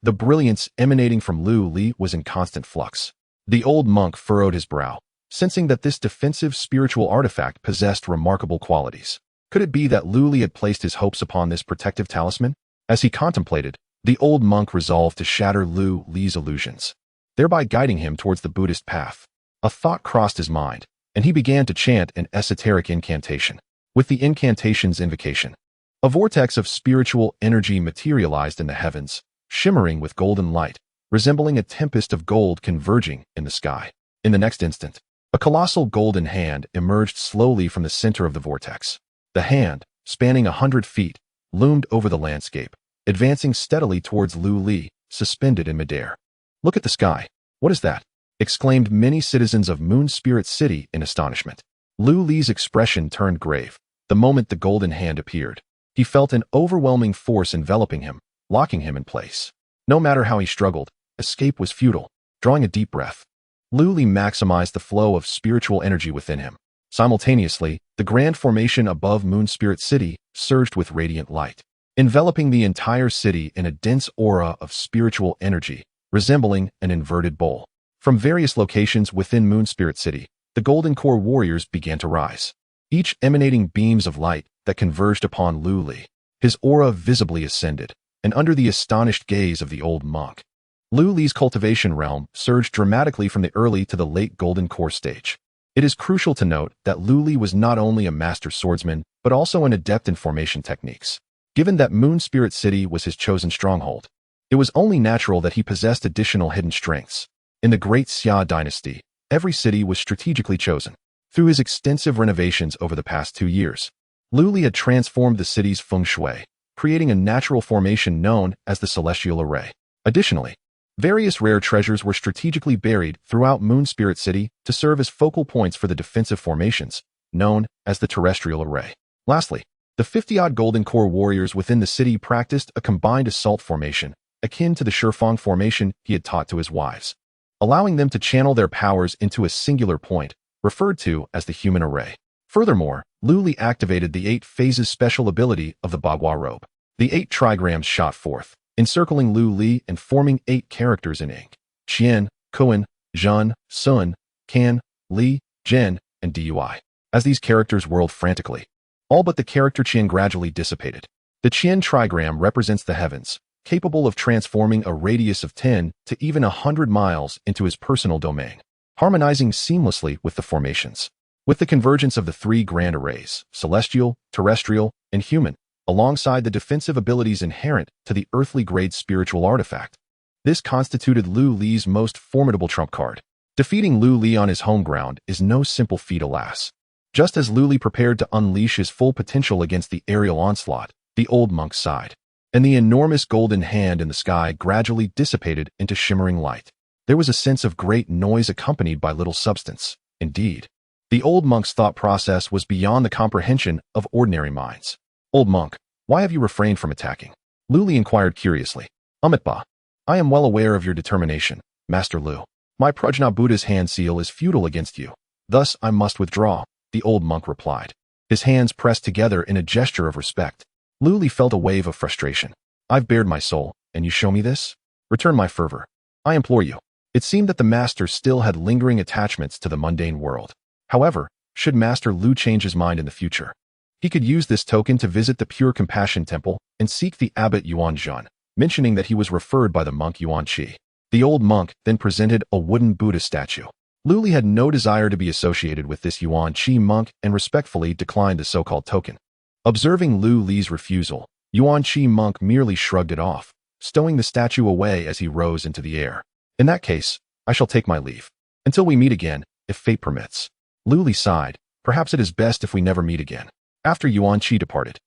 The brilliance emanating from Lu Li was in constant flux. The old monk furrowed his brow, sensing that this defensive spiritual artifact possessed remarkable qualities. Could it be that Lu Li had placed his hopes upon this protective talisman? As he contemplated, the old monk resolved to shatter Lu Li's illusions, thereby guiding him towards the Buddhist path. A thought crossed his mind, and he began to chant an esoteric incantation. With the incantation's invocation, a vortex of spiritual energy materialized in the heavens, shimmering with golden light, resembling a tempest of gold converging in the sky. In the next instant, a colossal golden hand emerged slowly from the center of the vortex. The hand, spanning 100 feet, loomed over the landscape, advancing steadily towards Lu Li, suspended in midair. "Look at the sky. What is that?" exclaimed many citizens of Moon Spirit City in astonishment. Lu Li's expression turned grave the moment the golden hand appeared. He felt an overwhelming force enveloping him, locking him in place. No matter how he struggled, escape was futile. Drawing a deep breath, Lu Li maximized the flow of spiritual energy within him. Simultaneously, the grand formation above Moon Spirit City surged with radiant light, enveloping the entire city in a dense aura of spiritual energy, resembling an inverted bowl. From various locations within Moon Spirit City, the Golden Core warriors began to rise, each emanating beams of light that converged upon Lu Li. His aura visibly ascended, and under the astonished gaze of the old monk, Lu Li's cultivation realm surged dramatically from the early to the late Golden Core stage. It is crucial to note that Lu Li was not only a master swordsman, but also an adept in formation techniques. Given that Moon Spirit City was his chosen stronghold, it was only natural that he possessed additional hidden strengths. In the Great Xia dynasty, every city was strategically chosen. Through his extensive renovations over the past 2 years, Lu Li had transformed the city's feng shui, creating a natural formation known as the Celestial Array. Additionally, various rare treasures were strategically buried throughout Moon Spirit City to serve as focal points for the defensive formations, known as the Terrestrial Array. Lastly, the 50-odd Golden Core warriors within the city practiced a combined assault formation, akin to the Shifang formation he had taught to his wives, allowing them to channel their powers into a singular point, referred to as the Human Array. Furthermore, Lu Li activated the 8 phases special ability of the Bagua robe. The 8 trigrams shot forth, encircling Lu Li and forming 8 characters in ink: Qian, Kuan, Zhan, Sun, Kan, Li, Zhen, and Dui. As these characters whirled frantically, all but the character Qian gradually dissipated. The Qian trigram represents the heavens, capable of transforming a radius of 10 to even 100 miles into his personal domain, harmonizing seamlessly with the formations. With the convergence of the 3 grand arrays, celestial, terrestrial, and human, alongside the defensive abilities inherent to the earthly-grade spiritual artifact, this constituted Lu Li's most formidable trump card. Defeating Lu Li on his home ground is no simple feat, alas. Just as Lu Li prepared to unleash his full potential against the aerial onslaught, the old monk sighed, and the enormous golden hand in the sky gradually dissipated into shimmering light. There was a sense of great noise accompanied by little substance. Indeed, the old monk's thought process was beyond the comprehension of ordinary minds. "Old monk, why have you refrained from attacking?" Lu Li inquired curiously. "Amitabha, I am well aware of your determination, Master Lu. My Prajna Buddha's hand seal is futile against you. Thus I must withdraw," the old monk replied. His hands pressed together in a gesture of respect. Lu Li felt a wave of frustration. "I've bared my soul, and you show me this? Return my fervor, I implore you." It seemed that the master still had lingering attachments to the mundane world. However, should Master Lu change his mind in the future, he could use this token to visit the Pure Compassion Temple and seek the abbot Yuan Zhan, mentioning that he was referred by the monk Yuan Qi. The old monk then presented a wooden Buddha statue. Lu Li had no desire to be associated with this Yuan Qi monk and respectfully declined the so-called token. Observing Lu Li's refusal, Yuan Qi monk merely shrugged it off, stowing the statue away as he rose into the air. "In that case, I shall take my leave. Until we meet again, if fate permits." Lu Li sighed. "Perhaps it is best if we never meet again." After Yuan Qi departed,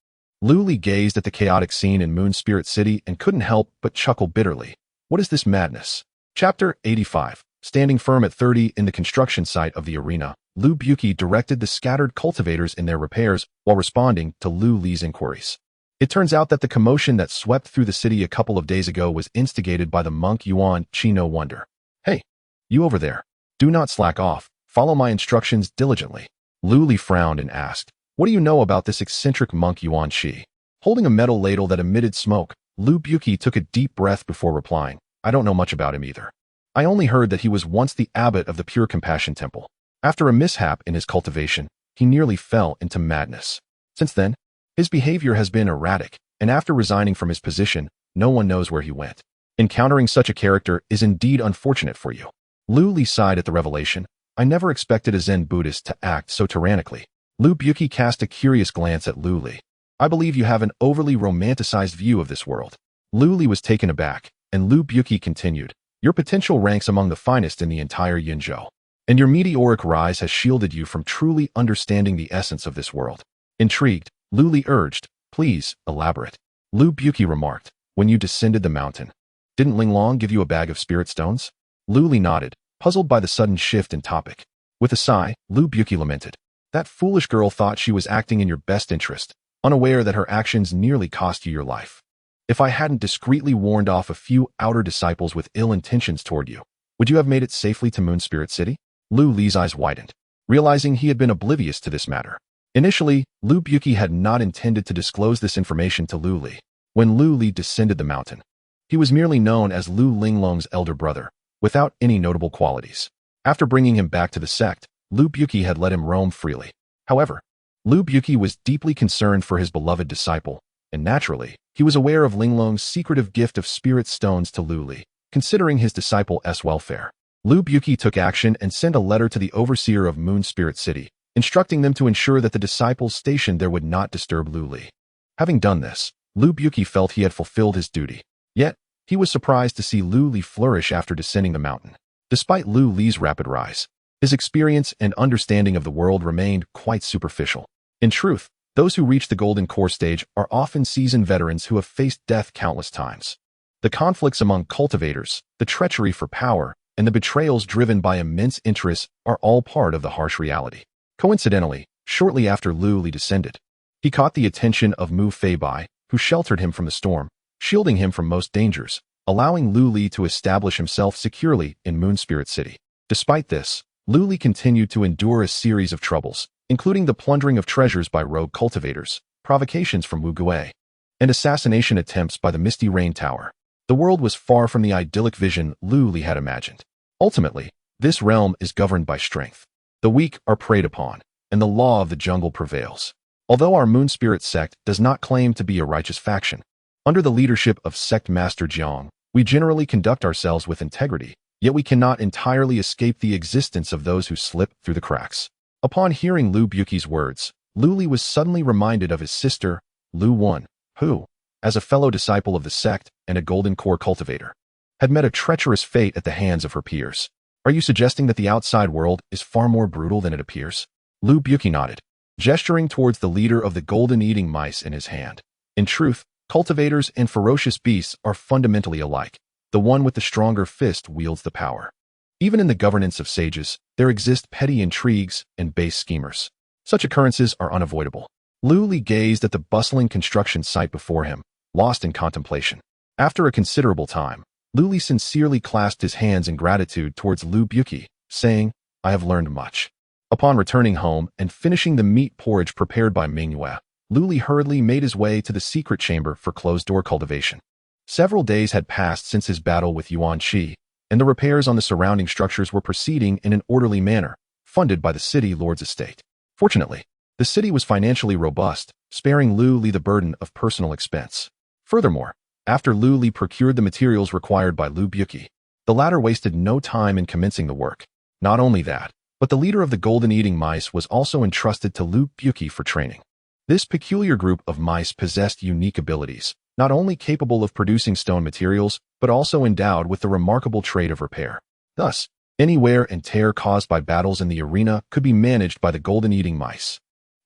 Lu Li gazed at the chaotic scene in Moon Spirit City and couldn't help but chuckle bitterly. What is this madness? Chapter 85. Standing firm at 30 in the construction site of the arena, Lu Buqi directed the scattered cultivators in their repairs while responding to Lu Li's inquiries. It turns out that the commotion that swept through the city a couple of days ago was instigated by the monk Yuan Qi. No wonder. "Hey, you over there. Do not slack off. Follow my instructions diligently." Lu Li frowned and asked, "What do you know about this eccentric monk Yuan Qi?" Holding a metal ladle that emitted smoke, Lu Buqi took a deep breath before replying, "I don't know much about him either. I only heard that he was once the abbot of the Pure Compassion Temple. After a mishap in his cultivation, he nearly fell into madness. Since then, his behavior has been erratic, and after resigning from his position, no one knows where he went. Encountering such a character is indeed unfortunate for you." Lu Li sighed at the revelation. "I never expected a Zen Buddhist to act so tyrannically." Lu Buqi cast a curious glance at Lu Li. "I believe you have an overly romanticized view of this world." Lu Li was taken aback, and Lu Buqi continued, "Your potential ranks among the finest in the entire Yinzhou, and your meteoric rise has shielded you from truly understanding the essence of this world." Intrigued, Lu Li urged, "Please, elaborate." Lu Buqi remarked, "When you descended the mountain, didn't Linglong give you a bag of spirit stones?" Lu Li nodded, puzzled by the sudden shift in topic. With a sigh, Lu Buqi lamented, "That foolish girl thought she was acting in your best interest, unaware that her actions nearly cost you your life. If I hadn't discreetly warned off a few outer disciples with ill intentions toward you, would you have made it safely to Moon Spirit City?" Lu Li's eyes widened. realizing he had been oblivious to this matter. Initially, Lu Buqi had not intended to disclose this information to Lu Li. When Lu Li descended the mountain, he was merely known as Lu Linglong's elder brother, without any notable qualities. After bringing him back to the sect, Lu Buqi had let him roam freely. However, Lu Buqi was deeply concerned for his beloved disciple, and naturally, he was aware of Linglong's secretive gift of spirit stones to Lu Li, considering his disciple's welfare. Lu Buqi took action and sent a letter to the overseer of Moon Spirit City, instructing them to ensure that the disciples stationed there would not disturb Lu Li. Having done this, Lu Buqi felt he had fulfilled his duty. Yet, he was surprised to see Lu Li flourish after descending the mountain. Despite Lu Li's rapid rise, his experience and understanding of the world remained quite superficial. In truth, those who reach the Golden Core stage are often seasoned veterans who have faced death countless times. The conflicts among cultivators, the treachery for power, and the betrayals driven by immense interests are all part of the harsh reality. Coincidentally, shortly after Lu Li descended, he caught the attention of Mu Feibai, who sheltered him from the storm, shielding him from most dangers, allowing Lu Li to establish himself securely in Moon Spirit City. Despite this, Lu Li continued to endure a series of troubles, including the plundering of treasures by rogue cultivators, provocations from Wu Gui, and assassination attempts by the Misty Rain Tower. The world was far from the idyllic vision Lu Li had imagined. Ultimately, this realm is governed by strength. The weak are preyed upon, and the law of the jungle prevails. Although our Moon Spirit sect does not claim to be a righteous faction, under the leadership of Sect Master Jiang, we generally conduct ourselves with integrity, yet we cannot entirely escape the existence of those who slip through the cracks. Upon hearing Lu Buqi's words, Lu Li was suddenly reminded of his sister, Lu Wan, who, as a fellow disciple of the sect and a Golden Core cultivator, had met a treacherous fate at the hands of her peers. Are you suggesting that the outside world is far more brutal than it appears? Lu Buqi nodded, gesturing towards the leader of the golden eating mice in his hand. In truth, cultivators and ferocious beasts are fundamentally alike. The one with the stronger fist wields the power. Even in the governance of sages, there exist petty intrigues and base schemers. Such occurrences are unavoidable. Lu Li gazed at the bustling construction site before him, lost in contemplation. After a considerable time, Lu Li sincerely clasped his hands in gratitude towards Lu Buqi, saying, "I have learned much." Upon returning home and finishing the meat porridge prepared by Mingyue, Lu Li hurriedly made his way to the secret chamber for closed-door cultivation. Several days had passed since his battle with Yuan Qi, and the repairs on the surrounding structures were proceeding in an orderly manner, funded by the city lord's estate. Fortunately, the city was financially robust, sparing Lu Li the burden of personal expense. Furthermore, after Lu Li procured the materials required by Lu Buqi, the latter wasted no time in commencing the work. Not only that, but the leader of the golden eating mice was also entrusted to Lu Buqi for training. This peculiar group of mice possessed unique abilities, not only capable of producing stone materials, but also endowed with the remarkable trait of repair. Thus, any wear and tear caused by battles in the arena could be managed by the golden eating mice.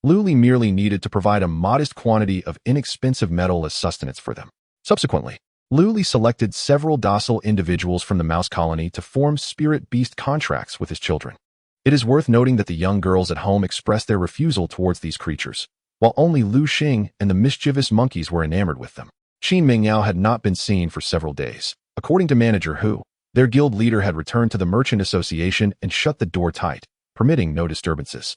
Lu Li merely needed to provide a modest quantity of inexpensive metal as sustenance for them. Subsequently, Lu Li selected several docile individuals from the mouse colony to form spirit-beast contracts with his children. It is worth noting that the young girls at home expressed their refusal towards these creatures, while only Lu Xing and the mischievous monkeys were enamored with them. Qin Mingyao had not been seen for several days. According to manager Hu, their guild leader had returned to the merchant association and shut the door tight, permitting no disturbances.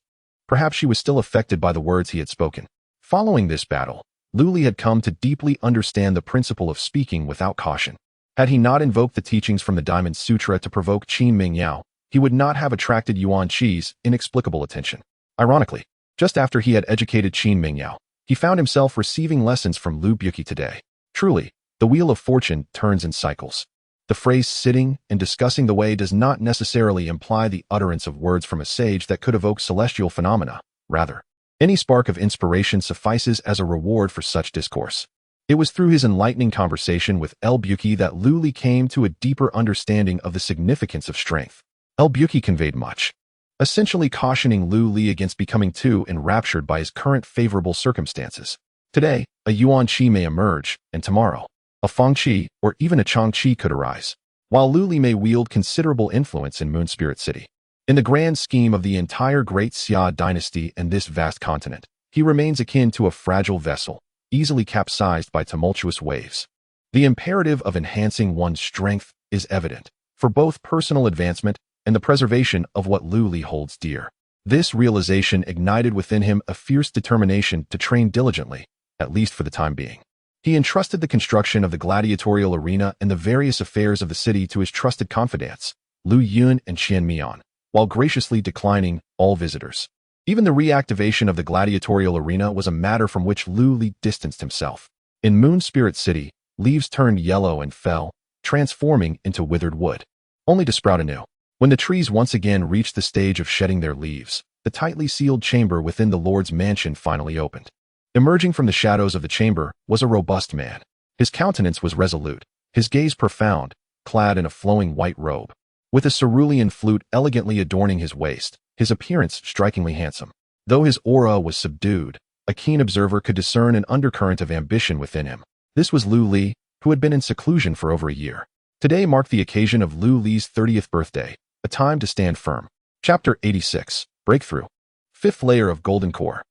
Perhaps she was still affected by the words he had spoken. Following this battle, Lu Li had come to deeply understand the principle of speaking without caution. Had he not invoked the teachings from the Diamond Sutra to provoke Qin Mingyao, he would not have attracted Yuan Qi's inexplicable attention. Ironically, just after he had educated Qin Mingyao, he found himself receiving lessons from Lu Buqi today. Truly, the wheel of fortune turns in cycles. The phrase sitting and discussing the way does not necessarily imply the utterance of words from a sage that could evoke celestial phenomena. Rather, any spark of inspiration suffices as a reward for such discourse. It was through his enlightening conversation with El Buqi that Lu Li came to a deeper understanding of the significance of strength. El Buqi conveyed much, essentially cautioning Lu Li against becoming too enraptured by his current favorable circumstances. Today, a Yuan Qi may emerge, and tomorrow, a Feng Qi or even a Chang Qi could arise, while Lu Li may wield considerable influence in Moon Spirit City. In the grand scheme of the entire Great Xia dynasty and this vast continent, he remains akin to a fragile vessel, easily capsized by tumultuous waves. The imperative of enhancing one's strength is evident, for both personal advancement and the preservation of what Lu Li holds dear. This realization ignited within him a fierce determination to train diligently, at least for the time being. He entrusted the construction of the gladiatorial arena and the various affairs of the city to his trusted confidants, Lu Yun and Qian Mian, while graciously declining all visitors. Even the reactivation of the gladiatorial arena was a matter from which Lu Li distanced himself. In Moon Spirit City, leaves turned yellow and fell, transforming into withered wood, only to sprout anew. When the trees once again reached the stage of shedding their leaves, the tightly sealed chamber within the Lord's mansion finally opened. Emerging from the shadows of the chamber was a robust man. His countenance was resolute, his gaze profound, clad in a flowing white robe. With a cerulean flute elegantly adorning his waist, his appearance strikingly handsome. Though his aura was subdued, a keen observer could discern an undercurrent of ambition within him. This was Lu Li, who had been in seclusion for over a year. Today marked the occasion of Lu Li's 30th birthday, a time to stand firm. Chapter 86, Breakthrough. Fifth layer of golden core.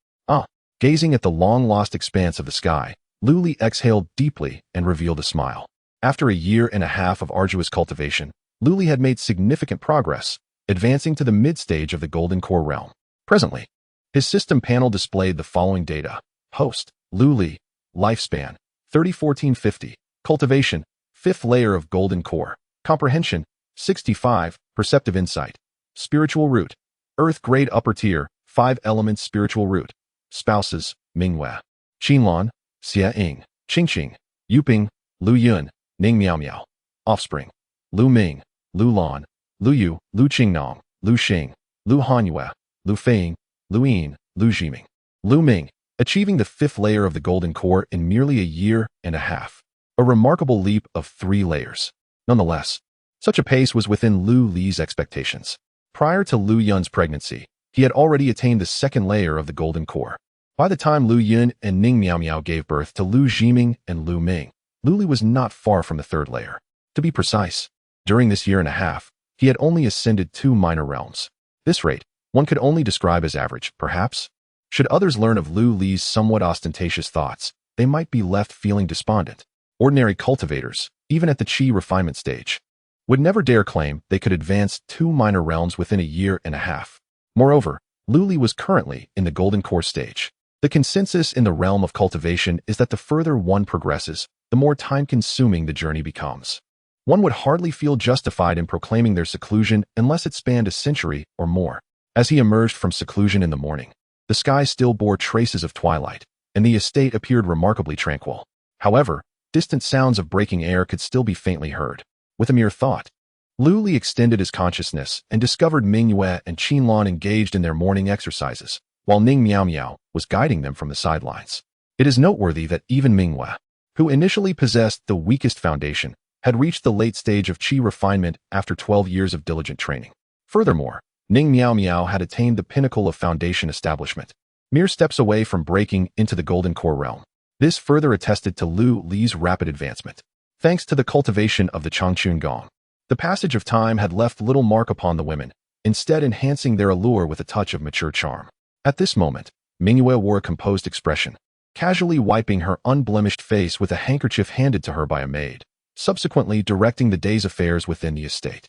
Gazing at the long-lost expanse of the sky, Lu Li exhaled deeply and revealed a smile. After a year and a half of arduous cultivation, Lu Li had made significant progress, advancing to the mid-stage of the golden core realm. Presently, his system panel displayed the following data. Host, Lu Li. Lifespan, 30-14-50. Cultivation, 5th layer of golden core. Comprehension, 65. Perceptive insight. Spiritual root, Earth-grade upper tier, 5 elements spiritual root. Spouses, Mingyue, Qinlan, Xie Ying, Qingqing, Yuping, Lu Yun, Ning Miao Miao. Offspring, Lu Ming, Lu Lan, Lu Yu, Lu Qingnong, Lu Xing, Lu Hanyue, Lu Feiying, Lu Yin, Lu Jiming. Lu Ming, achieving the 5th layer of the golden core in merely a year and a half. A remarkable leap of 3 layers. Nonetheless, such a pace was within Lu Li's expectations. Prior to Lu Yun's pregnancy, he had already attained the 2nd layer of the golden core. By the time Lu Yun and Ning Miao Miao gave birth to Lu Jiming and Lu Ming, Lu Li was not far from the 3rd layer. To be precise, during this year and a half, he had only ascended 2 minor realms. This rate, one could only describe as average, perhaps. Should others learn of Lu Li's somewhat ostentatious thoughts, they might be left feeling despondent. Ordinary cultivators, even at the qi refinement stage, would never dare claim they could advance 2 minor realms within a year and a half. Moreover, Lu Li was currently in the golden core stage. The consensus in the realm of cultivation is that the further one progresses, the more time-consuming the journey becomes. One would hardly feel justified in proclaiming their seclusion unless it spanned a century or more. As he emerged from seclusion in the morning, the sky still bore traces of twilight, and the estate appeared remarkably tranquil. However, distant sounds of breaking air could still be faintly heard. With a mere thought, Lu Li extended his consciousness and discovered Mingyue and Qinlan engaged in their morning exercises, while Ning Miao Miao was guiding them from the sidelines. It is noteworthy that even Mingyue, who initially possessed the weakest foundation, had reached the late stage of qi refinement after 12 years of diligent training. Furthermore, Ning Miao Miao had attained the pinnacle of foundation establishment, mere steps away from breaking into the golden core realm. This further attested to Lu Li's rapid advancement. Thanks to the cultivation of the Changchun Gong, the passage of time had left little mark upon the women, instead enhancing their allure with a touch of mature charm. At this moment, Mingyue wore a composed expression, casually wiping her unblemished face with a handkerchief handed to her by a maid, subsequently directing the day's affairs within the estate.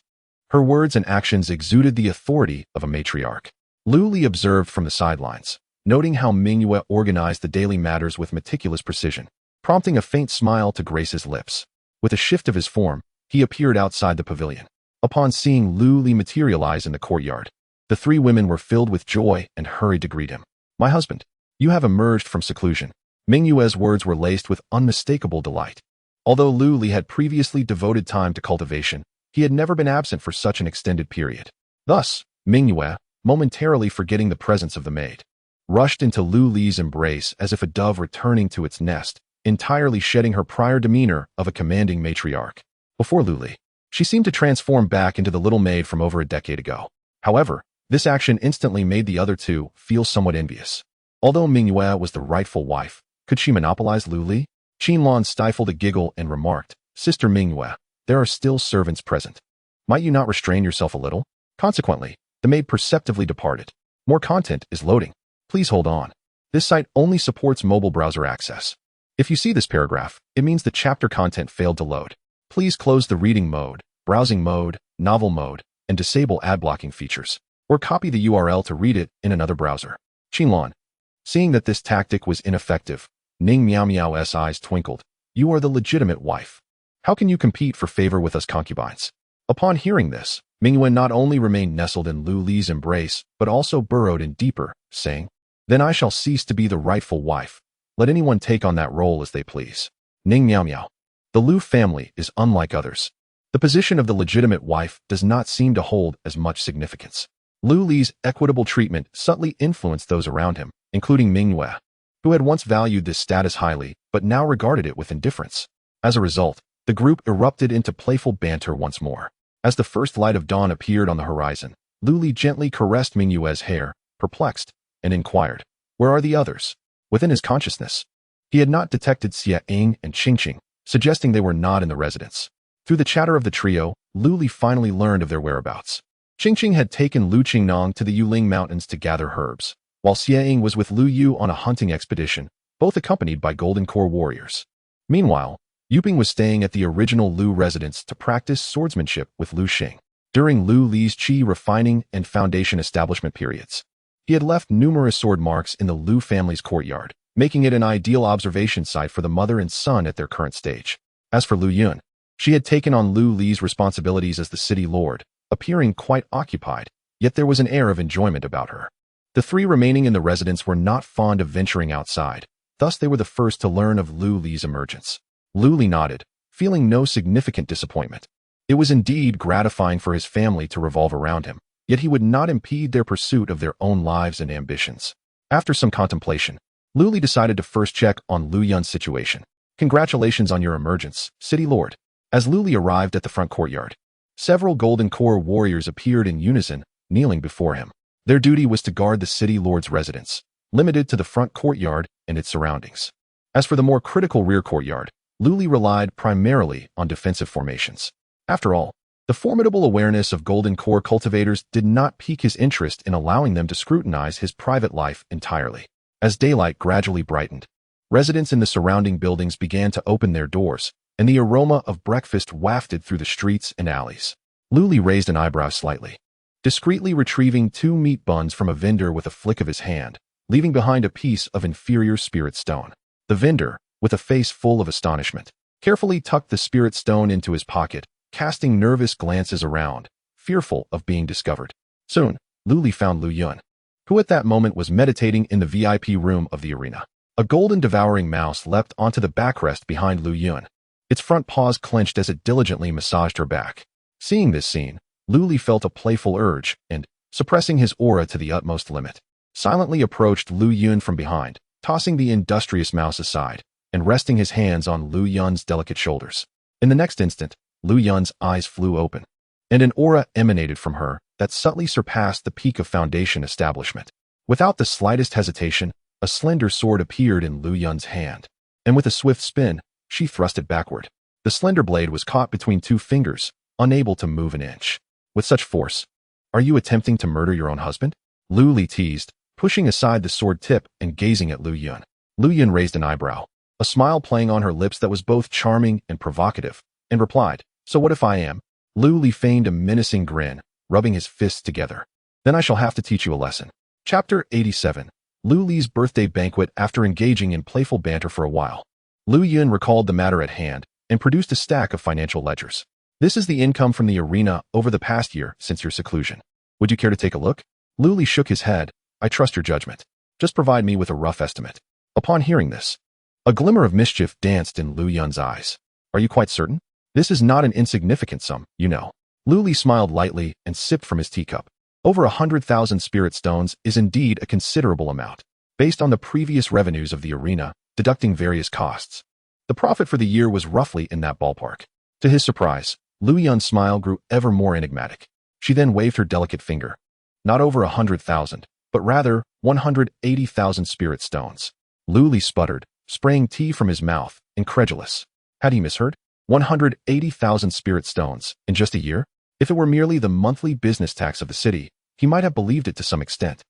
Her words and actions exuded the authority of a matriarch. Lu Li observed from the sidelines, noting how Mingyue organized the daily matters with meticulous precision, prompting a faint smile to grace his lips. With a shift of his form, he appeared outside the pavilion. Upon seeing Lu Li materialize in the courtyard, the 3 women were filled with joy and hurried to greet him. "My husband, you have emerged from seclusion." Mingyue's words were laced with unmistakable delight. Although Lu Li had previously devoted time to cultivation, he had never been absent for such an extended period. Thus, Mingyue, momentarily forgetting the presence of the maid, rushed into Lu Li's embrace as if a dove returning to its nest, entirely shedding her prior demeanor of a commanding matriarch. Before Lu Li, she seemed to transform back into the little maid from over a decade ago. However, this action instantly made the other 2 feel somewhat envious. Although Mingyue was the rightful wife, could she monopolize Lu Li? Qinlan stifled a giggle and remarked, "Sister Mingyue, there are still servants present. Might you not restrain yourself a little?" Consequently, the maid perceptively departed. "More content is loading. Please hold on. This site only supports mobile browser access. If you see this paragraph, it means the chapter content failed to load. Please close the reading mode, browsing mode, novel mode, and disable ad blocking features, or or copy the URL to read it in another browser. Qinlan. Seeing that this tactic was ineffective, Ning Miao Miao's eyes twinkled. You are the legitimate wife. How can you compete for favor with us concubines? Upon hearing this, Mingyuan not only remained nestled in Lu Li's embrace, but also burrowed in deeper, saying, Then I shall cease to be the rightful wife. Let anyone take on that role as they please. Ning Miao Miao. The Lu family is unlike others. The position of the legitimate wife does not seem to hold as much significance. Lu Li's equitable treatment subtly influenced those around him, including Mingyue, who had once valued this status highly, but now regarded it with indifference. As a result, the group erupted into playful banter once more. As the first light of dawn appeared on the horizon, Lu Li gently caressed Mingyue's hair, perplexed, and inquired, Where are the others? Within his consciousness, he had not detected Xie Ying and Qingqing, suggesting they were not in the residence. Through the chatter of the trio, Lu Li finally learned of their whereabouts. Qingqing had taken Lu Qingnong to the Yuling Mountains to gather herbs, while Xie Ying was with Lu Yu on a hunting expedition, both accompanied by Golden Core warriors. Meanwhile, Yuping was staying at the original Lu residence to practice swordsmanship with Lu Xing. During Lu Li's qi refining and foundation establishment periods, he had left numerous sword marks in the Lu family's courtyard, making it an ideal observation site for the mother and son at their current stage. As for Lu Yun, she had taken on Lu Li's responsibilities as the city lord, appearing quite occupied, yet there was an air of enjoyment about her. The three remaining in the residence were not fond of venturing outside, thus they were the first to learn of Lu Li's emergence. Lu Li nodded, feeling no significant disappointment. It was indeed gratifying for his family to revolve around him, yet he would not impede their pursuit of their own lives and ambitions. After some contemplation, Lu Li decided to first check on Lu Yun's situation. Congratulations on your emergence, City Lord. As Lu Li arrived at the front courtyard, several Golden Core warriors appeared in unison, kneeling before him. Their duty was to guard the City Lord's residence, limited to the front courtyard and its surroundings. As for the more critical rear courtyard, Lu Li relied primarily on defensive formations. After all, the formidable awareness of Golden Core cultivators did not pique his interest in allowing them to scrutinize his private life entirely. As daylight gradually brightened, residents in the surrounding buildings began to open their doors, and the aroma of breakfast wafted through the streets and alleys. Lu Li raised an eyebrow slightly, discreetly retrieving 2 meat buns from a vendor with a flick of his hand, leaving behind a piece of inferior spirit stone. The vendor, with a face full of astonishment, carefully tucked the spirit stone into his pocket, casting nervous glances around, fearful of being discovered. Soon, Lu Li found Lu Yun, who at that moment was meditating in the VIP room of the arena. A golden devouring mouse leapt onto the backrest behind Lu Yun. Its front paws clenched as it diligently massaged her back. Seeing this scene, Lu Li felt a playful urge and, suppressing his aura to the utmost limit, silently approached Lu Yun from behind, tossing the industrious mouse aside and resting his hands on Lu Yun's delicate shoulders. In the next instant, Lu Yun's eyes flew open, and an aura emanated from her that subtly surpassed the peak of foundation establishment. Without the slightest hesitation, a slender sword appeared in Lu Yun's hand, and with a swift spin, she thrust it backward. The slender blade was caught between 2 fingers, unable to move an inch. With such force, are you attempting to murder your own husband? Lu Li teased, pushing aside the sword tip and gazing at Lu Yun. Lu Yun raised an eyebrow, a smile playing on her lips that was both charming and provocative, and replied, So what if I am? Lu Li feigned a menacing grin, rubbing his fists together. Then I shall have to teach you a lesson. Chapter 87. Lu Li's birthday banquet. After engaging in playful banter for a while, Lu Yun recalled the matter at hand and produced a stack of financial ledgers. This is the income from the arena over the past year since your seclusion. Would you care to take a look? Lu Li shook his head. I trust your judgment. Just provide me with a rough estimate. Upon hearing this, a glimmer of mischief danced in Lu Yun's eyes. Are you quite certain? This is not an insignificant sum, you know. Lu Li smiled lightly and sipped from his teacup. Over 100,000 spirit stones is indeed a considerable amount, based on the previous revenues of the arena, deducting various costs. The profit for the year was roughly in that ballpark. To his surprise, Lu Yun's smile grew ever more enigmatic. She then waved her delicate finger. Not over 100,000, but rather 180,000 spirit stones. Lu Li sputtered, spraying tea from his mouth, incredulous. Had he misheard? 180,000 spirit stones in just a year? If it were merely the monthly business tax of the city, he might have believed it to some extent.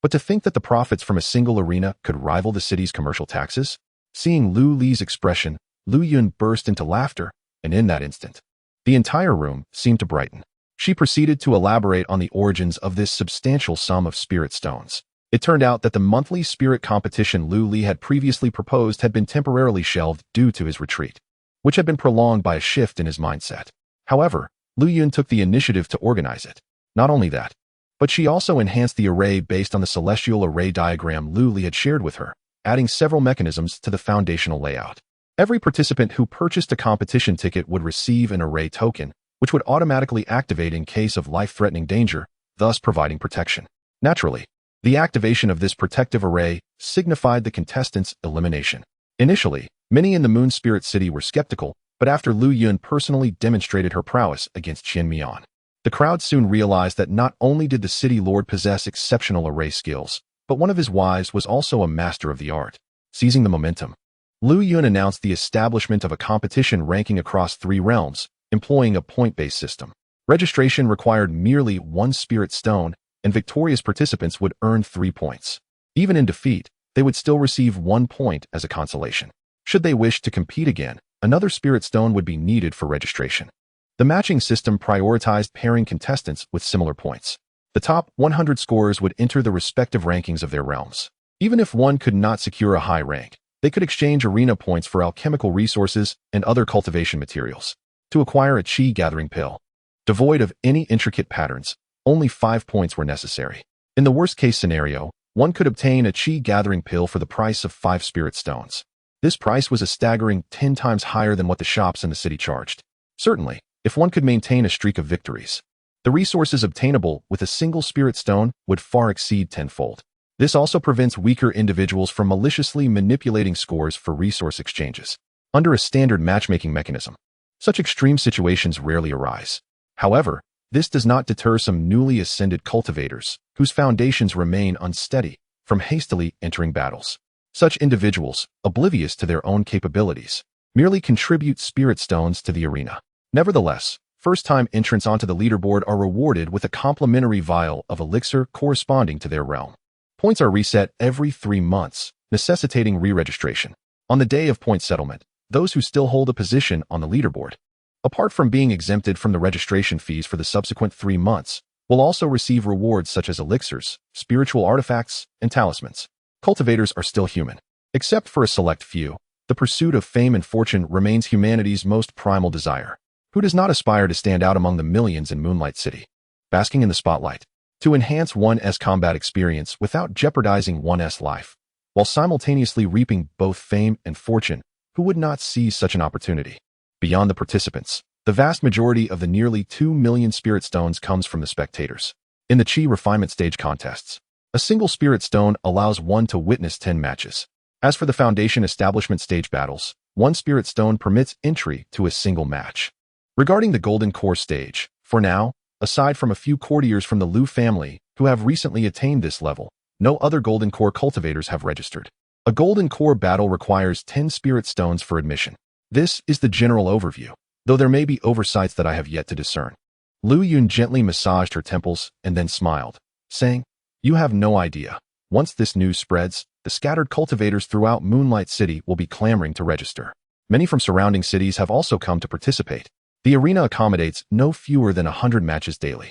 But to think that the profits from a single arena could rival the city's commercial taxes? Seeing Lu Li's expression, Lu Yun burst into laughter, and in that instant, the entire room seemed to brighten. She proceeded to elaborate on the origins of this substantial sum of spirit stones. It turned out that the monthly spirit competition Lu Li had previously proposed had been temporarily shelved due to his retreat, which had been prolonged by a shift in his mindset. However, Lu Yun took the initiative to organize it. Not only that, but she also enhanced the array based on the celestial array diagram Lu Li had shared with her, adding several mechanisms to the foundational layout. Every participant who purchased a competition ticket would receive an array token, which would automatically activate in case of life-threatening danger, thus providing protection. Naturally, the activation of this protective array signified the contestants' elimination. Initially, many in the Moon Spirit City were skeptical, but after Lu Yun personally demonstrated her prowess against Qin Mian, the crowd soon realized that not only did the city lord possess exceptional array skills, but one of his wives was also a master of the art. Seizing the momentum, Lu Yun announced the establishment of a competition ranking across 3 realms, employing a point-based system. Registration required merely 1 spirit stone, and victorious participants would earn 3 points. Even in defeat, they would still receive 1 point as a consolation. Should they wish to compete again, another spirit stone would be needed for registration. The matching system prioritized pairing contestants with similar points. The top 100 scorers would enter the respective rankings of their realms. Even if one could not secure a high rank, they could exchange arena points for alchemical resources and other cultivation materials. To acquire a chi gathering pill, devoid of any intricate patterns, only 5 points were necessary. In the worst-case scenario, one could obtain a chi gathering pill for the price of 5 spirit stones. This price was a staggering 10 times higher than what the shops in the city charged. Certainly, if one could maintain a streak of victories, the resources obtainable with a single spirit stone would far exceed tenfold. This also prevents weaker individuals from maliciously manipulating scores for resource exchanges. Under a standard matchmaking mechanism, such extreme situations rarely arise. However, this does not deter some newly ascended cultivators, whose foundations remain unsteady, from hastily entering battles. Such individuals, oblivious to their own capabilities, merely contribute spirit stones to the arena. Nevertheless, first-time entrants onto the leaderboard are rewarded with a complimentary vial of elixir corresponding to their realm. Points are reset every 3 months, necessitating re-registration. On the day of point settlement, those who still hold a position on the leaderboard, apart from being exempted from the registration fees for the subsequent 3 months, will also receive rewards such as elixirs, spiritual artifacts, and talismans. Cultivators are still human. Except for a select few, the pursuit of fame and fortune remains humanity's most primal desire. Who does not aspire to stand out among the millions in Moonlight City, basking in the spotlight, to enhance one's combat experience without jeopardizing one's life, while simultaneously reaping both fame and fortune? Who would not seize such an opportunity? Beyond the participants, the vast majority of the nearly 2 million spirit stones comes from the spectators. In the Chi refinement stage contests, a single spirit stone allows one to witness 10 matches. As for the foundation establishment stage battles, 1 spirit stone permits entry to a single match. Regarding the Golden Core stage, for now, aside from a few courtiers from the Liu family who have recently attained this level, no other Golden Core cultivators have registered. A Golden Core battle requires 10 spirit stones for admission. This is the general overview, though there may be oversights that I have yet to discern. Lu Yun gently massaged her temples and then smiled, saying, "You have no idea. Once this news spreads, the scattered cultivators throughout Moonlight City will be clamoring to register. Many from surrounding cities have also come to participate. The arena accommodates no fewer than 100 matches daily.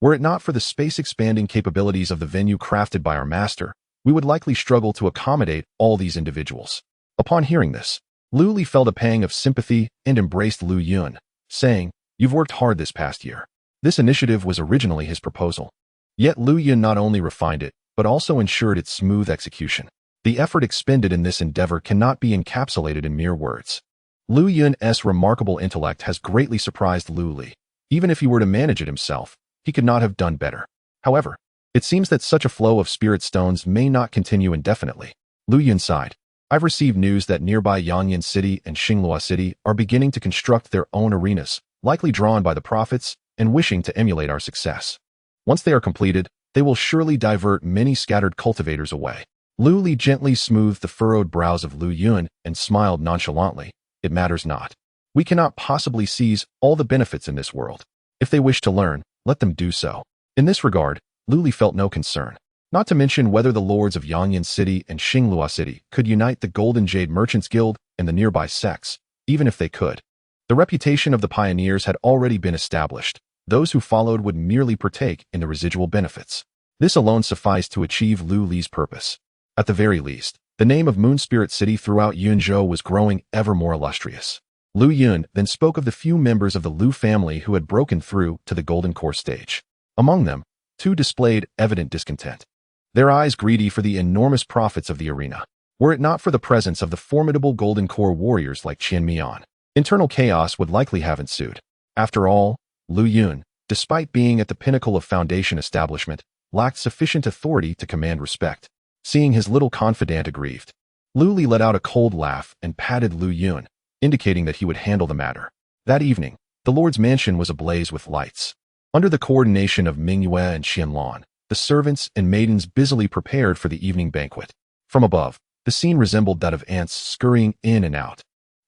Were it not for the space-expanding capabilities of the venue crafted by our master, we would likely struggle to accommodate all these individuals." Upon hearing this, Lu Li felt a pang of sympathy and embraced Lu Yun, saying, "You've worked hard this past year." This initiative was originally his proposal. Yet Lu Yun not only refined it, but also ensured its smooth execution. The effort expended in this endeavor cannot be encapsulated in mere words. Lu Yun's remarkable intellect has greatly surprised Lu Li. Even if he were to manage it himself, he could not have done better. However, it seems that such a flow of spirit stones may not continue indefinitely. Lu Yun sighed. "I've received news that nearby Yangyan City and Xinglua City are beginning to construct their own arenas, likely drawn by the profits and wishing to emulate our success. Once they are completed, they will surely divert many scattered cultivators away." Lu Li gently smoothed the furrowed brows of Lu Yun and smiled nonchalantly. "It matters not. We cannot possibly seize all the benefits in this world. If they wish to learn, let them do so." In this regard, Lu Li felt no concern. Not to mention whether the lords of Yangyan City and Xinglua City could unite the Golden Jade Merchants Guild and the nearby sects. Even if they could, the reputation of the pioneers had already been established. Those who followed would merely partake in the residual benefits. This alone sufficed to achieve Lu Li's purpose. At the very least, the name of Moon Spirit City throughout Yunzhou was growing ever more illustrious. Lu Yun then spoke of the few members of the Lu family who had broken through to the Golden Core stage. Among them, two displayed evident discontent, their eyes greedy for the enormous profits of the arena. Were it not for the presence of the formidable Golden Core warriors like Qian Mian, internal chaos would likely have ensued. After all, Lu Yun, despite being at the pinnacle of Foundation establishment, lacked sufficient authority to command respect. Seeing his little confidant aggrieved, Lu Li let out a cold laugh and patted Lu Yun, indicating that he would handle the matter. That evening, the Lord's mansion was ablaze with lights. Under the coordination of Ming Yue and Qianlan, the servants and maidens busily prepared for the evening banquet. From above, the scene resembled that of ants scurrying in and out,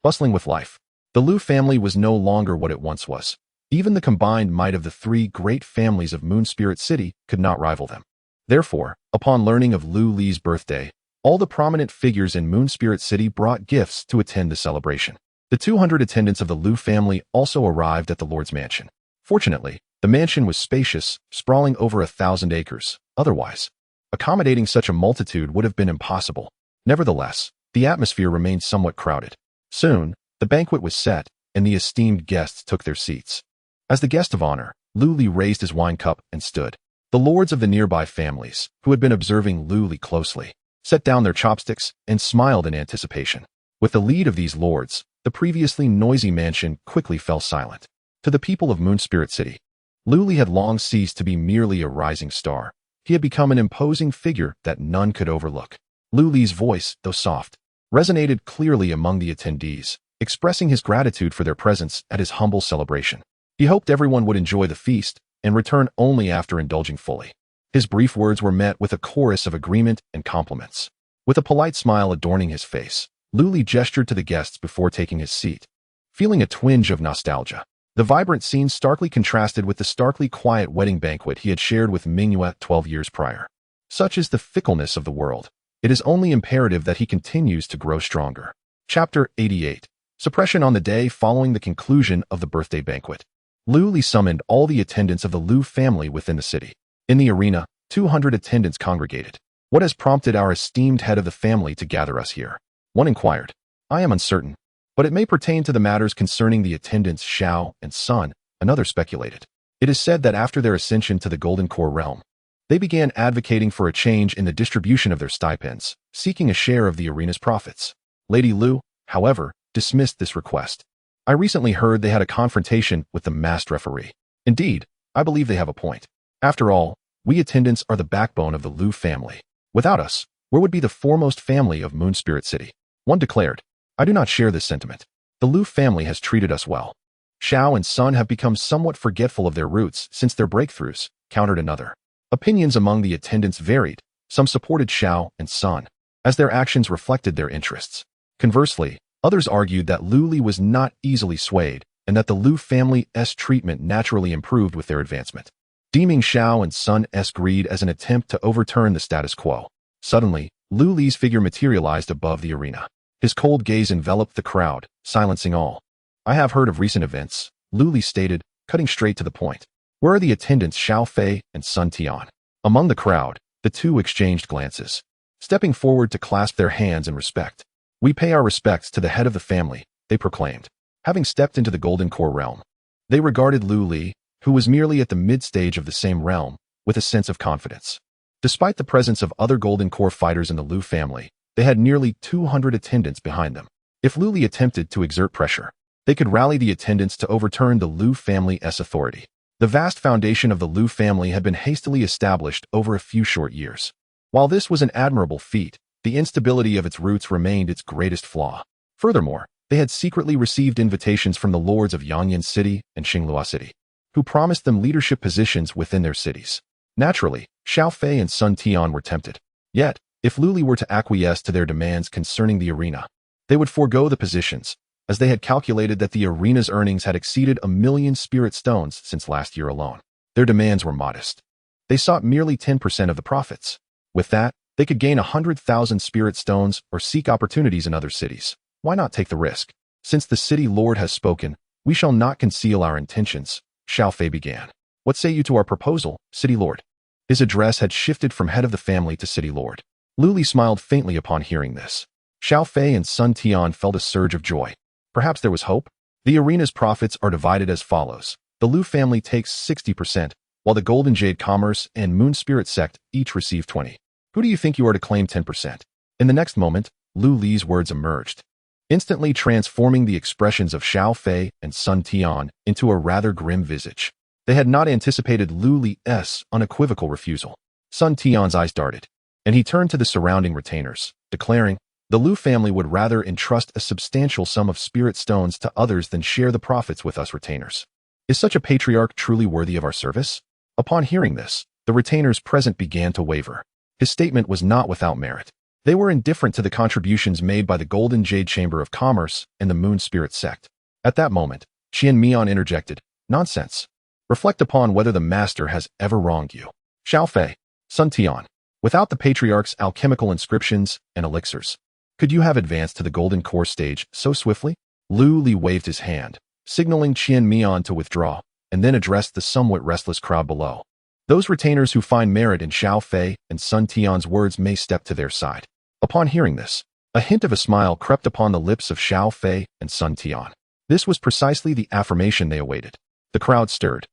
bustling with life. The Lu family was no longer what it once was. Even the combined might of the three great families of Moon Spirit City could not rival them. Therefore, upon learning of Lu Li's birthday, all the prominent figures in Moon Spirit City brought gifts to attend the celebration. The 200 attendants of the Lu family also arrived at the Lord's mansion. Fortunately, the mansion was spacious, sprawling over 1,000 acres. Otherwise, accommodating such a multitude would have been impossible. Nevertheless, the atmosphere remained somewhat crowded. Soon, the banquet was set, and the esteemed guests took their seats. As the guest of honor, Lu Li raised his wine cup and stood. The lords of the nearby families, who had been observing Lu Li closely, set down their chopsticks and smiled in anticipation. With the lead of these lords, the previously noisy mansion quickly fell silent. To the people of Moon Spirit City, Lu Li had long ceased to be merely a rising star. He had become an imposing figure that none could overlook. Lu Li's voice, though soft, resonated clearly among the attendees, expressing his gratitude for their presence at his humble celebration. He hoped everyone would enjoy the feast and return only after indulging fully. His brief words were met with a chorus of agreement and compliments. With a polite smile adorning his face, Lu Li gestured to the guests before taking his seat. Feeling a twinge of nostalgia, the vibrant scene starkly contrasted with the starkly quiet wedding banquet he had shared with Ming Yue 12 years prior. Such is the fickleness of the world. It is only imperative that he continues to grow stronger. Chapter 88. Suppression. On the day following the conclusion of the birthday banquet, Lu Li summoned all the attendants of the Lu family within the city. In the arena, 200 attendants congregated. What has prompted our esteemed head of the family to gather us here? One inquired. I am uncertain, but it may pertain to the matters concerning the attendants Xiao and Sun, another speculated. It is said that after their ascension to the Golden Core realm, they began advocating for a change in the distribution of their stipends, seeking a share of the arena's profits. Lady Lu, however, dismissed this request. I recently heard they had a confrontation with the masked referee. Indeed, I believe they have a point. After all, we attendants are the backbone of the Lu family. Without us, where would be the foremost family of Moon Spirit City? One declared. I do not share this sentiment. The Lu family has treated us well. Xiao and Sun have become somewhat forgetful of their roots since their breakthroughs, countered another. Opinions among the attendants varied. Some supported Xiao and Sun, as their actions reflected their interests. Conversely, others argued that Lu Li was not easily swayed, and that the Lu family's treatment naturally improved with their advancement, deeming Xiao and Sun's greed as an attempt to overturn the status quo. Suddenly, Lu Li's figure materialized above the arena. His cold gaze enveloped the crowd, silencing all. I have heard of recent events, Lu Li stated, cutting straight to the point. Where are the attendants Xiao Fei and Sun Tian? Among the crowd, the two exchanged glances, stepping forward to clasp their hands in respect. We pay our respects to the head of the family, they proclaimed. Having stepped into the Golden Core realm, they regarded Lu Li, who was merely at the mid-stage of the same realm, with a sense of confidence. Despite the presence of other Golden Core fighters in the Lu family, they had nearly 200 attendants behind them. If Lu Li attempted to exert pressure, they could rally the attendants to overturn the Lu family's authority. The vast foundation of the Lu family had been hastily established over a few short years. While this was an admirable feat, the instability of its roots remained its greatest flaw. Furthermore, they had secretly received invitations from the lords of Yangyan City and Xinglua City, who promised them leadership positions within their cities. Naturally, Xiao Fei and Sun Tian were tempted. Yet, if Lu Li were to acquiesce to their demands concerning the arena, they would forego the positions, as they had calculated that the arena's earnings had exceeded 1,000,000 spirit stones since last year alone. Their demands were modest. They sought merely 10% of the profits. With that, they could gain 100,000 spirit stones or seek opportunities in other cities. Why not take the risk? Since the city lord has spoken, we shall not conceal our intentions, Xiao Fei began. What say you to our proposal, City Lord? His address had shifted from head of the family to City Lord. Lu Li smiled faintly upon hearing this. Xiao Fei and Sun Tian felt a surge of joy. Perhaps there was hope? The arena's profits are divided as follows. The Lu family takes 60%, while the Golden Jade Commerce and Moon Spirit Sect each receive 20%. Who do you think you are to claim 10%? In the next moment, Lu Li's words emerged, instantly transforming the expressions of Xiao Fei and Sun Tian into a rather grim visage. They had not anticipated Lu Li's unequivocal refusal. Sun Tian's eyes darted, and he turned to the surrounding retainers, declaring, the Lu family would rather entrust a substantial sum of spirit stones to others than share the profits with us retainers. Is such a patriarch truly worthy of our service? Upon hearing this, the retainers present began to waver. His statement was not without merit. They were indifferent to the contributions made by the Golden Jade Chamber of Commerce and the Moon Spirit Sect. At that moment, Qian Mian interjected, nonsense. Reflect upon whether the master has ever wronged you. Xiao Fei, Sun Tian, without the patriarch's alchemical inscriptions and elixirs, could you have advanced to the Golden Core stage so swiftly? Lu Li waved his hand, signaling Qian Mian to withdraw, and then addressed the somewhat restless crowd below. Those retainers who find merit in Xiao Fei and Sun Tian's words may step to their side. Upon hearing this, a hint of a smile crept upon the lips of Xiao Fei and Sun Tian. This was precisely the affirmation they awaited. The crowd stirred,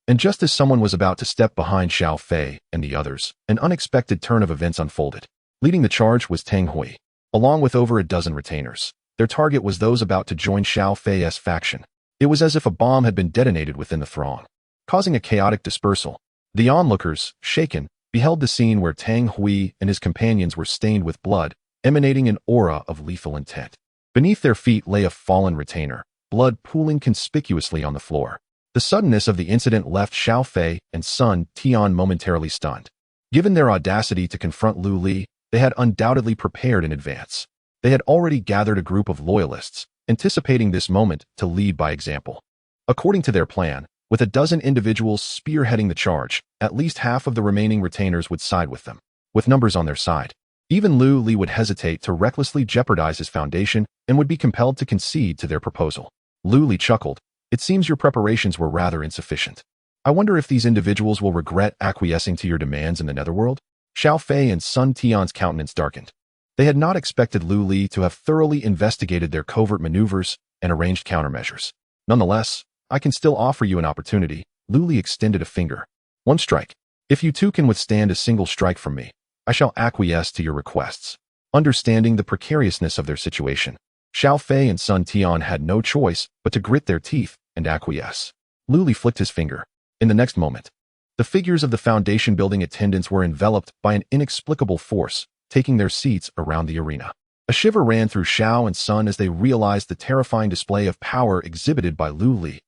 and just as someone was about to step behind Xiao Fei and the others, an unexpected turn of events unfolded. Leading the charge was Tang Hui, along with over a dozen retainers. Their target was those about to join Xiao Fei's faction. It was as if a bomb had been detonated within the throng, causing a chaotic dispersal. The onlookers, shaken, beheld the scene where Tang Hui and his companions were stained with blood, emanating an aura of lethal intent. Beneath their feet lay a fallen retainer, blood pooling conspicuously on the floor. The suddenness of the incident left Xiao Fei and Sun Tian momentarily stunned. Given their audacity to confront Lu Li, they had undoubtedly prepared in advance. They had already gathered a group of loyalists, anticipating this moment to lead by example. According to their plan, with a dozen individuals spearheading the charge, at least half of the remaining retainers would side with them. With numbers on their side, even Lu Li would hesitate to recklessly jeopardize his foundation and would be compelled to concede to their proposal. Lu Li chuckled. It seems your preparations were rather insufficient. I wonder if these individuals will regret acquiescing to your demands in the netherworld? Xiao Fei and Sun Tian's countenance darkened. They had not expected Lu Li to have thoroughly investigated their covert maneuvers and arranged countermeasures. Nonetheless, I can still offer you an opportunity. Lu Li extended a finger. One strike. If you two can withstand a single strike from me, I shall acquiesce to your requests. Understanding the precariousness of their situation, Xiao Fei and Sun Tian had no choice but to grit their teeth and acquiesce. Lu Li flicked his finger. In the next moment, the figures of the foundation building attendants were enveloped by an inexplicable force, taking their seats around the arena. A shiver ran through Xiao and Sun as they realized the terrifying display of power exhibited by Lu Li.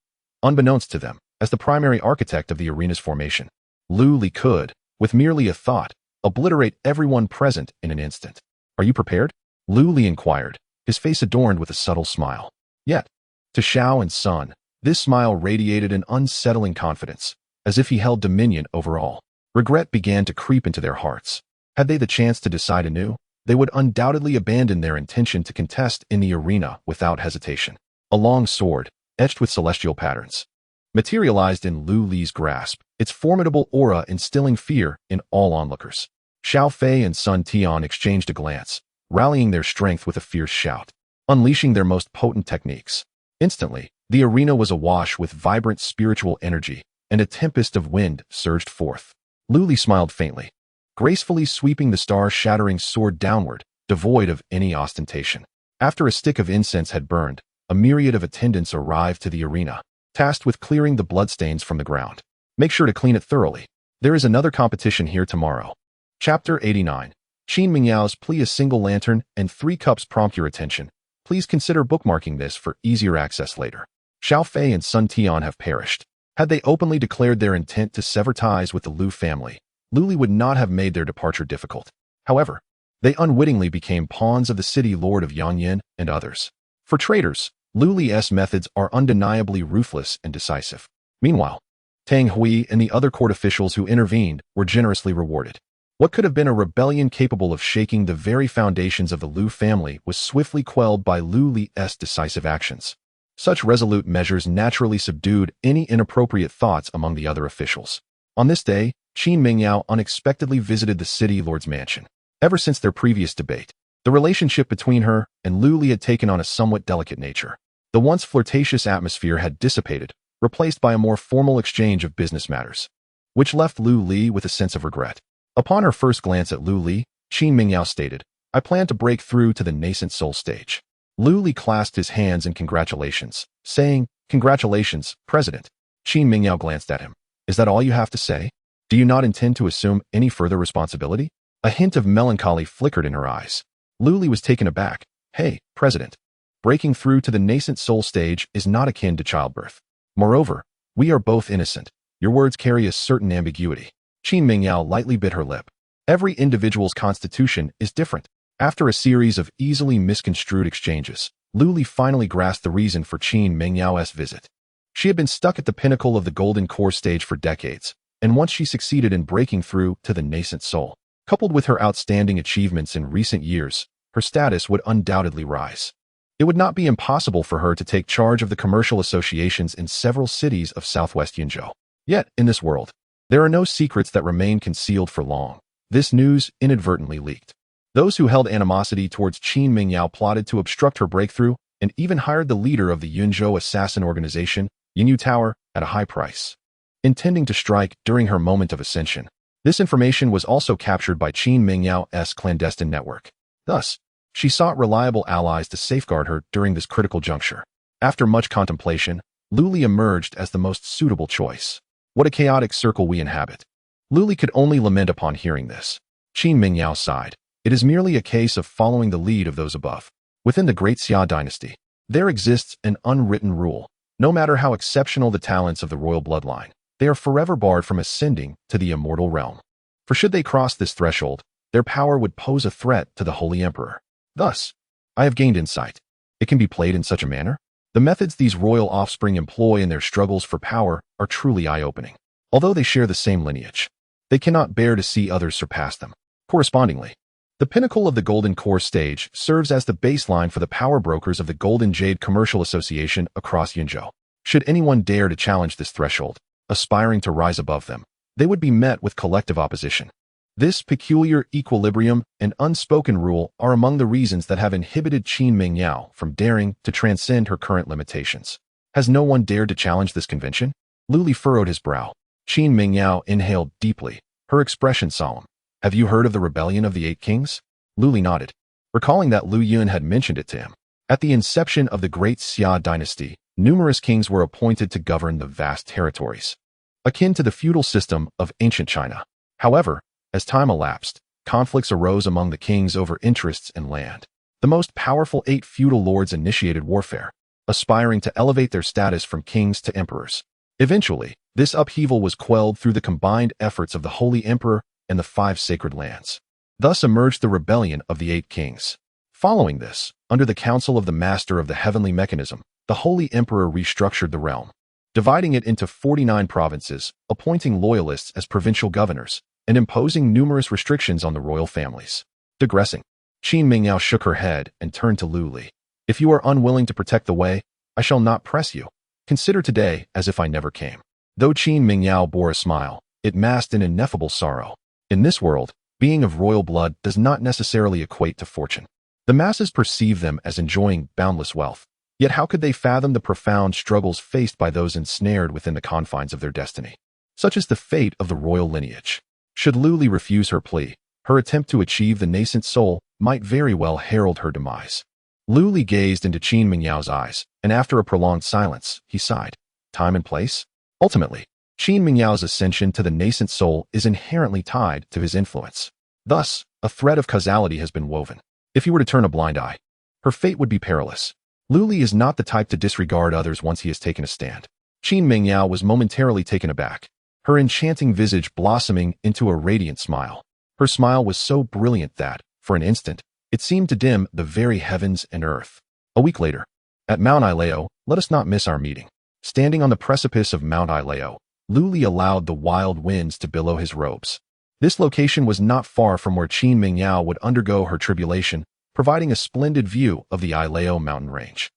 Unbeknownst to them, as the primary architect of the arena's formation, Lu Li could, with merely a thought, obliterate everyone present in an instant. Are you prepared? Lu Li inquired, his face adorned with a subtle smile. Yet, to Xiao and Sun, this smile radiated an unsettling confidence, as if he held dominion over all. Regret began to creep into their hearts. Had they the chance to decide anew, they would undoubtedly abandon their intention to contest in the arena without hesitation. A long sword, etched with celestial patterns, materialized in Lu Li's grasp, its formidable aura instilling fear in all onlookers. Xiao Fei and Sun Tian exchanged a glance, rallying their strength with a fierce shout, unleashing their most potent techniques. Instantly, the arena was awash with vibrant spiritual energy, and a tempest of wind surged forth. Lu Li smiled faintly, gracefully sweeping the star-shattering sword downward, devoid of any ostentation. After a stick of incense had burned, a myriad of attendants arrived to the arena, tasked with clearing the bloodstains from the ground. Make sure to clean it thoroughly. There is another competition here tomorrow. Chapter 89. Qin Mingyao's plea. A single lantern and 3 cups prompt your attention. Please consider bookmarking this for easier access later. Xiao Fei and Sun Tian have perished. Had they openly declared their intent to sever ties with the Lu family, Lu Li would not have made their departure difficult. However, they unwittingly became pawns of the city lord of Yangyan and others. For traitors, Lu Li's methods are undeniably ruthless and decisive. Meanwhile, Tang Hui and the other court officials who intervened were generously rewarded. What could have been a rebellion capable of shaking the very foundations of the Lu family was swiftly quelled by Lu Li's decisive actions. Such resolute measures naturally subdued any inappropriate thoughts among the other officials. On this day, Qin Mingyao unexpectedly visited the city lord's mansion. Ever since their previous debate, the relationship between her and Lu Li had taken on a somewhat delicate nature. The once flirtatious atmosphere had dissipated, replaced by a more formal exchange of business matters, which left Lu Li with a sense of regret. Upon her first glance at Lu Li, Qin Mingyao stated, "I plan to break through to the nascent soul stage." Lu Li clasped his hands in congratulations, saying, "Congratulations, President." Qin Mingyao glanced at him. "Is that all you have to say? Do you not intend to assume any further responsibility?" A hint of melancholy flickered in her eyes. Lu Li was taken aback. "Hey, President. Breaking through to the nascent soul stage is not akin to childbirth. Moreover, we are both innocent. Your words carry a certain ambiguity." Qin Mingyao lightly bit her lip. Every individual's constitution is different. After a series of easily misconstrued exchanges, Lu Li finally grasped the reason for Qin Mingyao's visit. She had been stuck at the pinnacle of the golden core stage for decades, and once she succeeded in breaking through to the nascent soul, coupled with her outstanding achievements in recent years, her status would undoubtedly rise. It would not be impossible for her to take charge of the commercial associations in several cities of southwest Yunzhou. Yet, in this world, there are no secrets that remain concealed for long. This news inadvertently leaked. Those who held animosity towards Qin Mingyao plotted to obstruct her breakthrough and even hired the leader of the Yunzhou assassin organization, Yinyu Tower, at a high price, intending to strike during her moment of ascension. This information was also captured by Qin Mingyao's clandestine network. Thus, she sought reliable allies to safeguard her during this critical juncture. After much contemplation, Lu Li emerged as the most suitable choice. What a chaotic circle we inhabit. Lu Li could only lament upon hearing this. Qin Mingyao sighed. It is merely a case of following the lead of those above. Within the Great Xia dynasty, there exists an unwritten rule. No matter how exceptional the talents of the royal bloodline, they are forever barred from ascending to the immortal realm. For should they cross this threshold, their power would pose a threat to the Holy Emperor. Thus, I have gained insight. It can be played in such a manner. The methods these royal offspring employ in their struggles for power are truly eye-opening. Although they share the same lineage, they cannot bear to see others surpass them. Correspondingly, the pinnacle of the Golden Core stage serves as the baseline for the power brokers of the Golden Jade Commercial Association across Yunzhou. Should anyone dare to challenge this threshold, aspiring to rise above them, they would be met with collective opposition. This peculiar equilibrium and unspoken rule are among the reasons that have inhibited Qin Mingyao from daring to transcend her current limitations. Has no one dared to challenge this convention? Lu Li furrowed his brow. Qin Mingyao inhaled deeply, her expression solemn. Have you heard of the rebellion of the Eight Kings? Lu Li nodded, recalling that Lu Yun had mentioned it to him. At the inception of the Great Xia dynasty, numerous kings were appointed to govern the vast territories, akin to the feudal system of ancient China. However, as time elapsed, conflicts arose among the kings over interests and land. The most powerful 8 feudal lords initiated warfare, aspiring to elevate their status from kings to emperors. Eventually, this upheaval was quelled through the combined efforts of the Holy Emperor and the 5 sacred lands. Thus emerged the rebellion of the 8 kings. Following this, under the counsel of the master of the heavenly mechanism, the Holy Emperor restructured the realm, dividing it into 49 provinces, appointing loyalists as provincial governors, and imposing numerous restrictions on the royal families. Digressing, Qin Mingyao shook her head and turned to Lu Li. If you are unwilling to protect the way, I shall not press you. Consider today as if I never came. Though Qin Mingyao bore a smile, it masked an ineffable sorrow. In this world, being of royal blood does not necessarily equate to fortune. The masses perceive them as enjoying boundless wealth. Yet how could they fathom the profound struggles faced by those ensnared within the confines of their destiny? Such is the fate of the royal lineage. Should Lu Li refuse her plea, her attempt to achieve the nascent soul might very well herald her demise. Lu Li gazed into Qin Mingyao's eyes, and after a prolonged silence, he sighed. Time and place? Ultimately, Qin Mingyao's ascension to the nascent soul is inherently tied to his influence. Thus, a thread of causality has been woven. If he were to turn a blind eye, her fate would be perilous. Lu Li is not the type to disregard others once he has taken a stand. Qin Mingyao was momentarily taken aback, her enchanting visage blossoming into a radiant smile. Her smile was so brilliant that, for an instant, it seemed to dim the very heavens and earth. A week later, at Mount Ileo, let us not miss our meeting. Standing on the precipice of Mount Ileo, Lu Li allowed the wild winds to billow his robes. This location was not far from where Qin Mingyao would undergo her tribulation, providing a splendid view of the Ileo mountain range.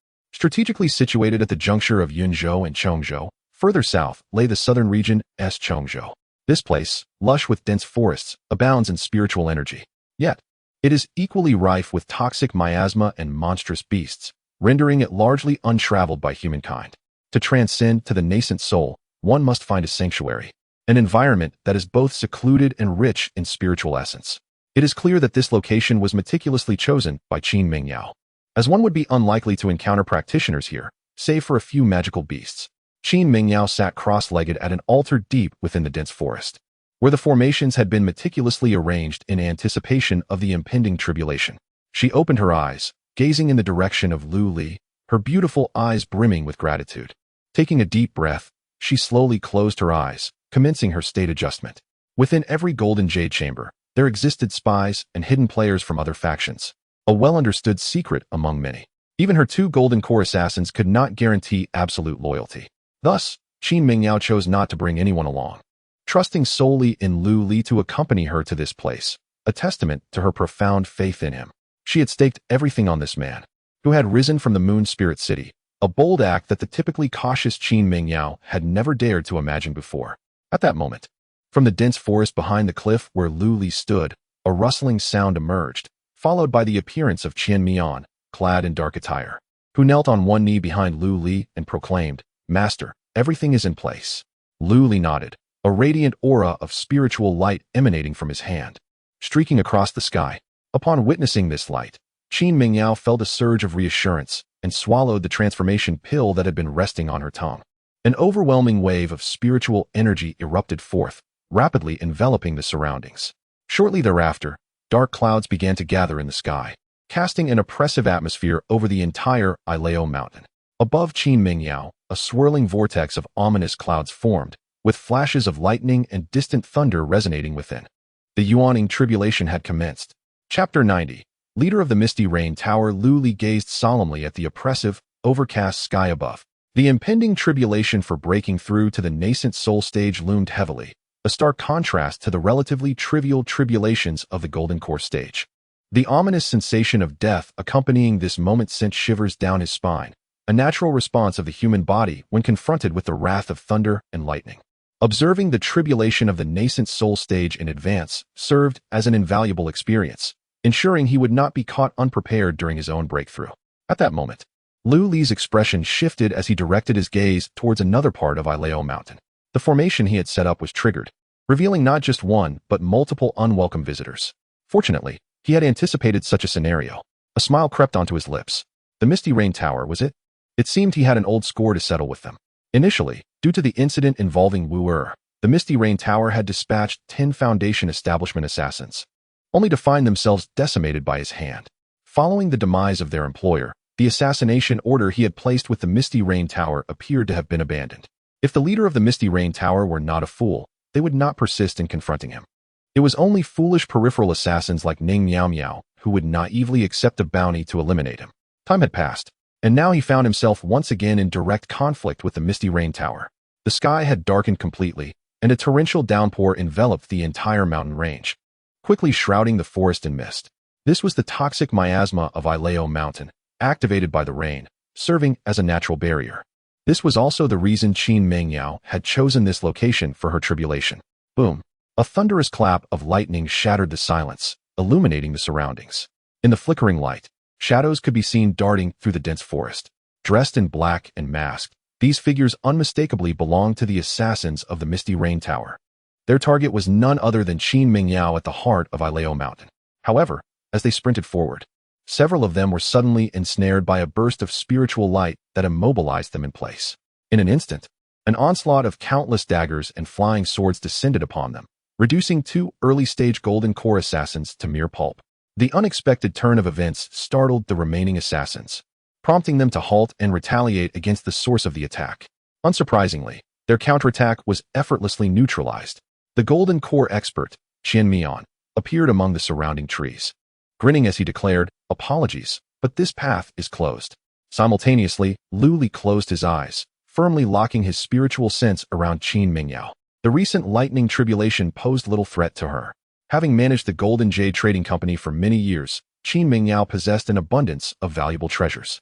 Strategically situated at the juncture of Yunzhou and Chongzhou, further south lay the southern region S. Chongzhou. This place, lush with dense forests, abounds in spiritual energy. Yet, it is equally rife with toxic miasma and monstrous beasts, rendering it largely untraveled by humankind. To transcend to the nascent soul, one must find a sanctuary, an environment that is both secluded and rich in spiritual essence. It is clear that this location was meticulously chosen by Qin Mingyao, as one would be unlikely to encounter practitioners here, save for a few magical beasts. Qin Mingyao sat cross-legged at an altar deep within the dense forest, where the formations had been meticulously arranged in anticipation of the impending tribulation. She opened her eyes, gazing in the direction of Lu Li, her beautiful eyes brimming with gratitude. Taking a deep breath, she slowly closed her eyes, commencing her state adjustment. Within every golden jade chamber, there existed spies and hidden players from other factions, a well-understood secret among many. Even her two golden core assassins could not guarantee absolute loyalty. Thus, Qin Mingyao chose not to bring anyone along, trusting solely in Lu Li to accompany her to this place, a testament to her profound faith in him. She had staked everything on this man, who had risen from the Moon Spirit City, a bold act that the typically cautious Qin Mingyao had never dared to imagine before. At that moment, from the dense forest behind the cliff where Lu Li stood, a rustling sound emerged, followed by the appearance of Qian Mian, clad in dark attire, who knelt on one knee behind Lu Li and proclaimed, "Master, everything is in place." Lu Li nodded, a radiant aura of spiritual light emanating from his hand, streaking across the sky. Upon witnessing this light, Qin Mingyao felt a surge of reassurance and swallowed the transformation pill that had been resting on her tongue. An overwhelming wave of spiritual energy erupted forth, rapidly enveloping the surroundings. Shortly thereafter, dark clouds began to gather in the sky, casting an oppressive atmosphere over the entire Ileo mountain. Above Qin Mingyao, a swirling vortex of ominous clouds formed, with flashes of lightning and distant thunder resonating within. The yawning tribulation had commenced. Chapter 90. Leader of the Misty Rain Tower, Lu Li gazed solemnly at the oppressive, overcast sky above. The impending tribulation for breaking through to the nascent soul stage loomed heavily, a stark contrast to the relatively trivial tribulations of the Golden Core stage. The ominous sensation of death accompanying this moment sent shivers down his spine, a natural response of the human body when confronted with the wrath of thunder and lightning. Observing the tribulation of the nascent soul stage in advance served as an invaluable experience, ensuring he would not be caught unprepared during his own breakthrough. At that moment, Lu Li's expression shifted as he directed his gaze towards another part of Ileo Mountain. The formation he had set up was triggered, revealing not just one, but multiple unwelcome visitors. Fortunately, he had anticipated such a scenario. A smile crept onto his lips. The Misty Rain Tower, was it? It seemed he had an old score to settle with them. Initially, due to the incident involving Wu Er, the Misty Rain Tower had dispatched 10 Foundation establishment assassins, only to find themselves decimated by his hand. Following the demise of their employer, the assassination order he had placed with the Misty Rain Tower appeared to have been abandoned. If the leader of the Misty Rain Tower were not a fool, they would not persist in confronting him. It was only foolish peripheral assassins like Ning Miao Miao who would naively accept a bounty to eliminate him. Time had passed, and now he found himself once again in direct conflict with the Misty Rain Tower. The sky had darkened completely, and a torrential downpour enveloped the entire mountain range, quickly shrouding the forest in mist. This was the toxic miasma of Ileo Mountain, activated by the rain, serving as a natural barrier. This was also the reason Qin Mingyao had chosen this location for her tribulation. Boom! A thunderous clap of lightning shattered the silence, illuminating the surroundings. In the flickering light, shadows could be seen darting through the dense forest. Dressed in black and masked, these figures unmistakably belonged to the assassins of the Misty Rain Tower. Their target was none other than Qin Mingyao at the heart of Ileo Mountain. However, as they sprinted forward, several of them were suddenly ensnared by a burst of spiritual light that immobilized them in place. In an instant, an onslaught of countless daggers and flying swords descended upon them, reducing 2 early-stage Golden Core assassins to mere pulp. The unexpected turn of events startled the remaining assassins, prompting them to halt and retaliate against the source of the attack. Unsurprisingly, their counterattack was effortlessly neutralized. The Golden Core expert, Qian Mian, appeared among the surrounding trees. Grinning as he declared, "Apologies, but this path is closed." Simultaneously, Lu Li closed his eyes, firmly locking his spiritual sense around Qin Mingyao. The recent lightning tribulation posed little threat to her. Having managed the Golden Jade Trading Company for many years, Qin Mingyao possessed an abundance of valuable treasures.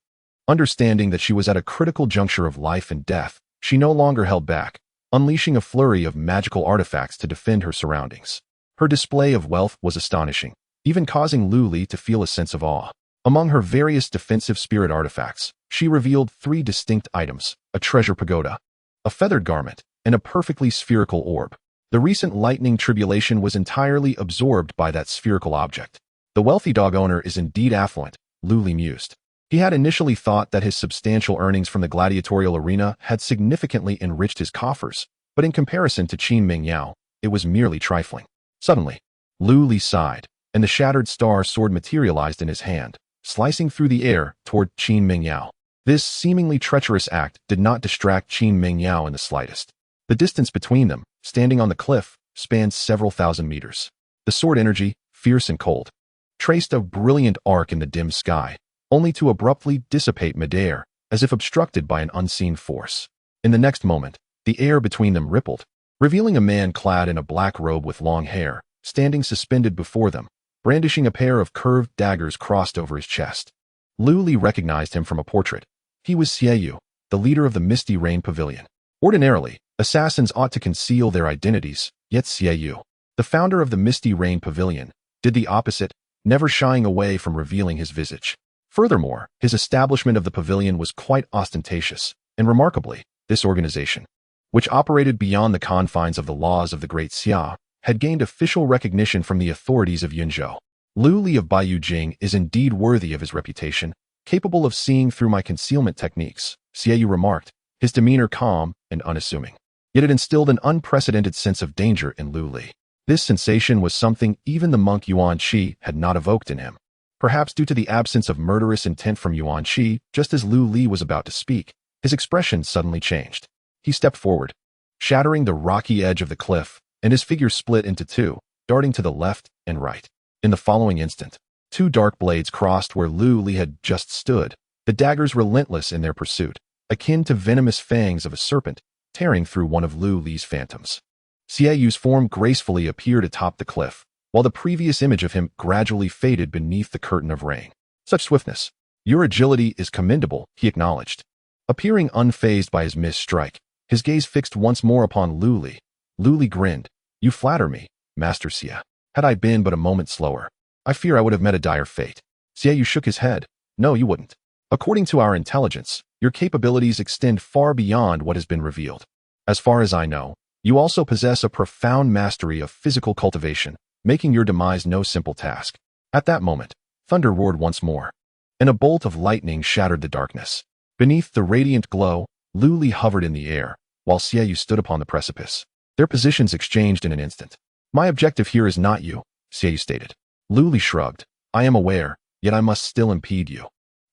Understanding that she was at a critical juncture of life and death, she no longer held back, unleashing a flurry of magical artifacts to defend her surroundings. Her display of wealth was astonishing, even causing Lu Li to feel a sense of awe. Among her various defensive spirit artifacts, she revealed 3 distinct items: a treasure pagoda, a feathered garment, and a perfectly spherical orb. The recent lightning tribulation was entirely absorbed by that spherical object. The wealthy dog owner is indeed affluent, Lu Li mused. He had initially thought that his substantial earnings from the gladiatorial arena had significantly enriched his coffers, but in comparison to Qin Mingyao, it was merely trifling. Suddenly, Lu Li sighed, and the shattered star sword materialized in his hand, slicing through the air toward Qin Mingyao. This seemingly treacherous act did not distract Qin Mingyao in the slightest. The distance between them, standing on the cliff, spanned several thousand meters. The sword energy, fierce and cold, traced a brilliant arc in the dim sky, only to abruptly dissipate midair, as if obstructed by an unseen force. In the next moment, the air between them rippled, revealing a man clad in a black robe with long hair, standing suspended before them, brandishing a pair of curved daggers crossed over his chest. Lu Li recognized him from a portrait. He was Xie Yu, the leader of the Misty Rain Pavilion. Ordinarily, assassins ought to conceal their identities, yet Xie Yu, the founder of the Misty Rain Pavilion, did the opposite, never shying away from revealing his visage. Furthermore, his establishment of the pavilion was quite ostentatious, and remarkably, this organization, which operated beyond the confines of the laws of the Great Xia, had gained official recognition from the authorities of Yunzhou. Lu Li of Baiyujing is indeed worthy of his reputation, capable of seeing through my concealment techniques, Xie Yu remarked, his demeanor calm and unassuming. Yet it instilled an unprecedented sense of danger in Lu Li. This sensation was something even the monk Yuan Qi had not evoked in him. Perhaps due to the absence of murderous intent from Yuan Qi, just as Lu Li was about to speak, his expression suddenly changed. He stepped forward, shattering the rocky edge of the cliff, and his figure split into 2, darting to the left and right. In the following instant, 2 dark blades crossed where Lu Li had just stood, the daggers relentless in their pursuit, akin to venomous fangs of a serpent, tearing through one of Lu Li's phantoms. Xie Yu's form gracefully appeared atop the cliff, while the previous image of him gradually faded beneath the curtain of rain. Such swiftness. Your agility is commendable, he acknowledged. Appearing unfazed by his missed strike, his gaze fixed once more upon Lu Li. Lu Li grinned. You flatter me, Master Xie. Had I been but a moment slower, I fear I would have met a dire fate. Xie Yu shook his head. No, you wouldn't. According to our intelligence, your capabilities extend far beyond what has been revealed. As far as I know, you also possess a profound mastery of physical cultivation, making your demise no simple task. At that moment, thunder roared once more, and a bolt of lightning shattered the darkness. Beneath the radiant glow, Lu Li hovered in the air, while Xie Yu stood upon the precipice. Their positions exchanged in an instant. My objective here is not you, Xie Yu stated. Lu Li shrugged. I am aware, yet I must still impede you.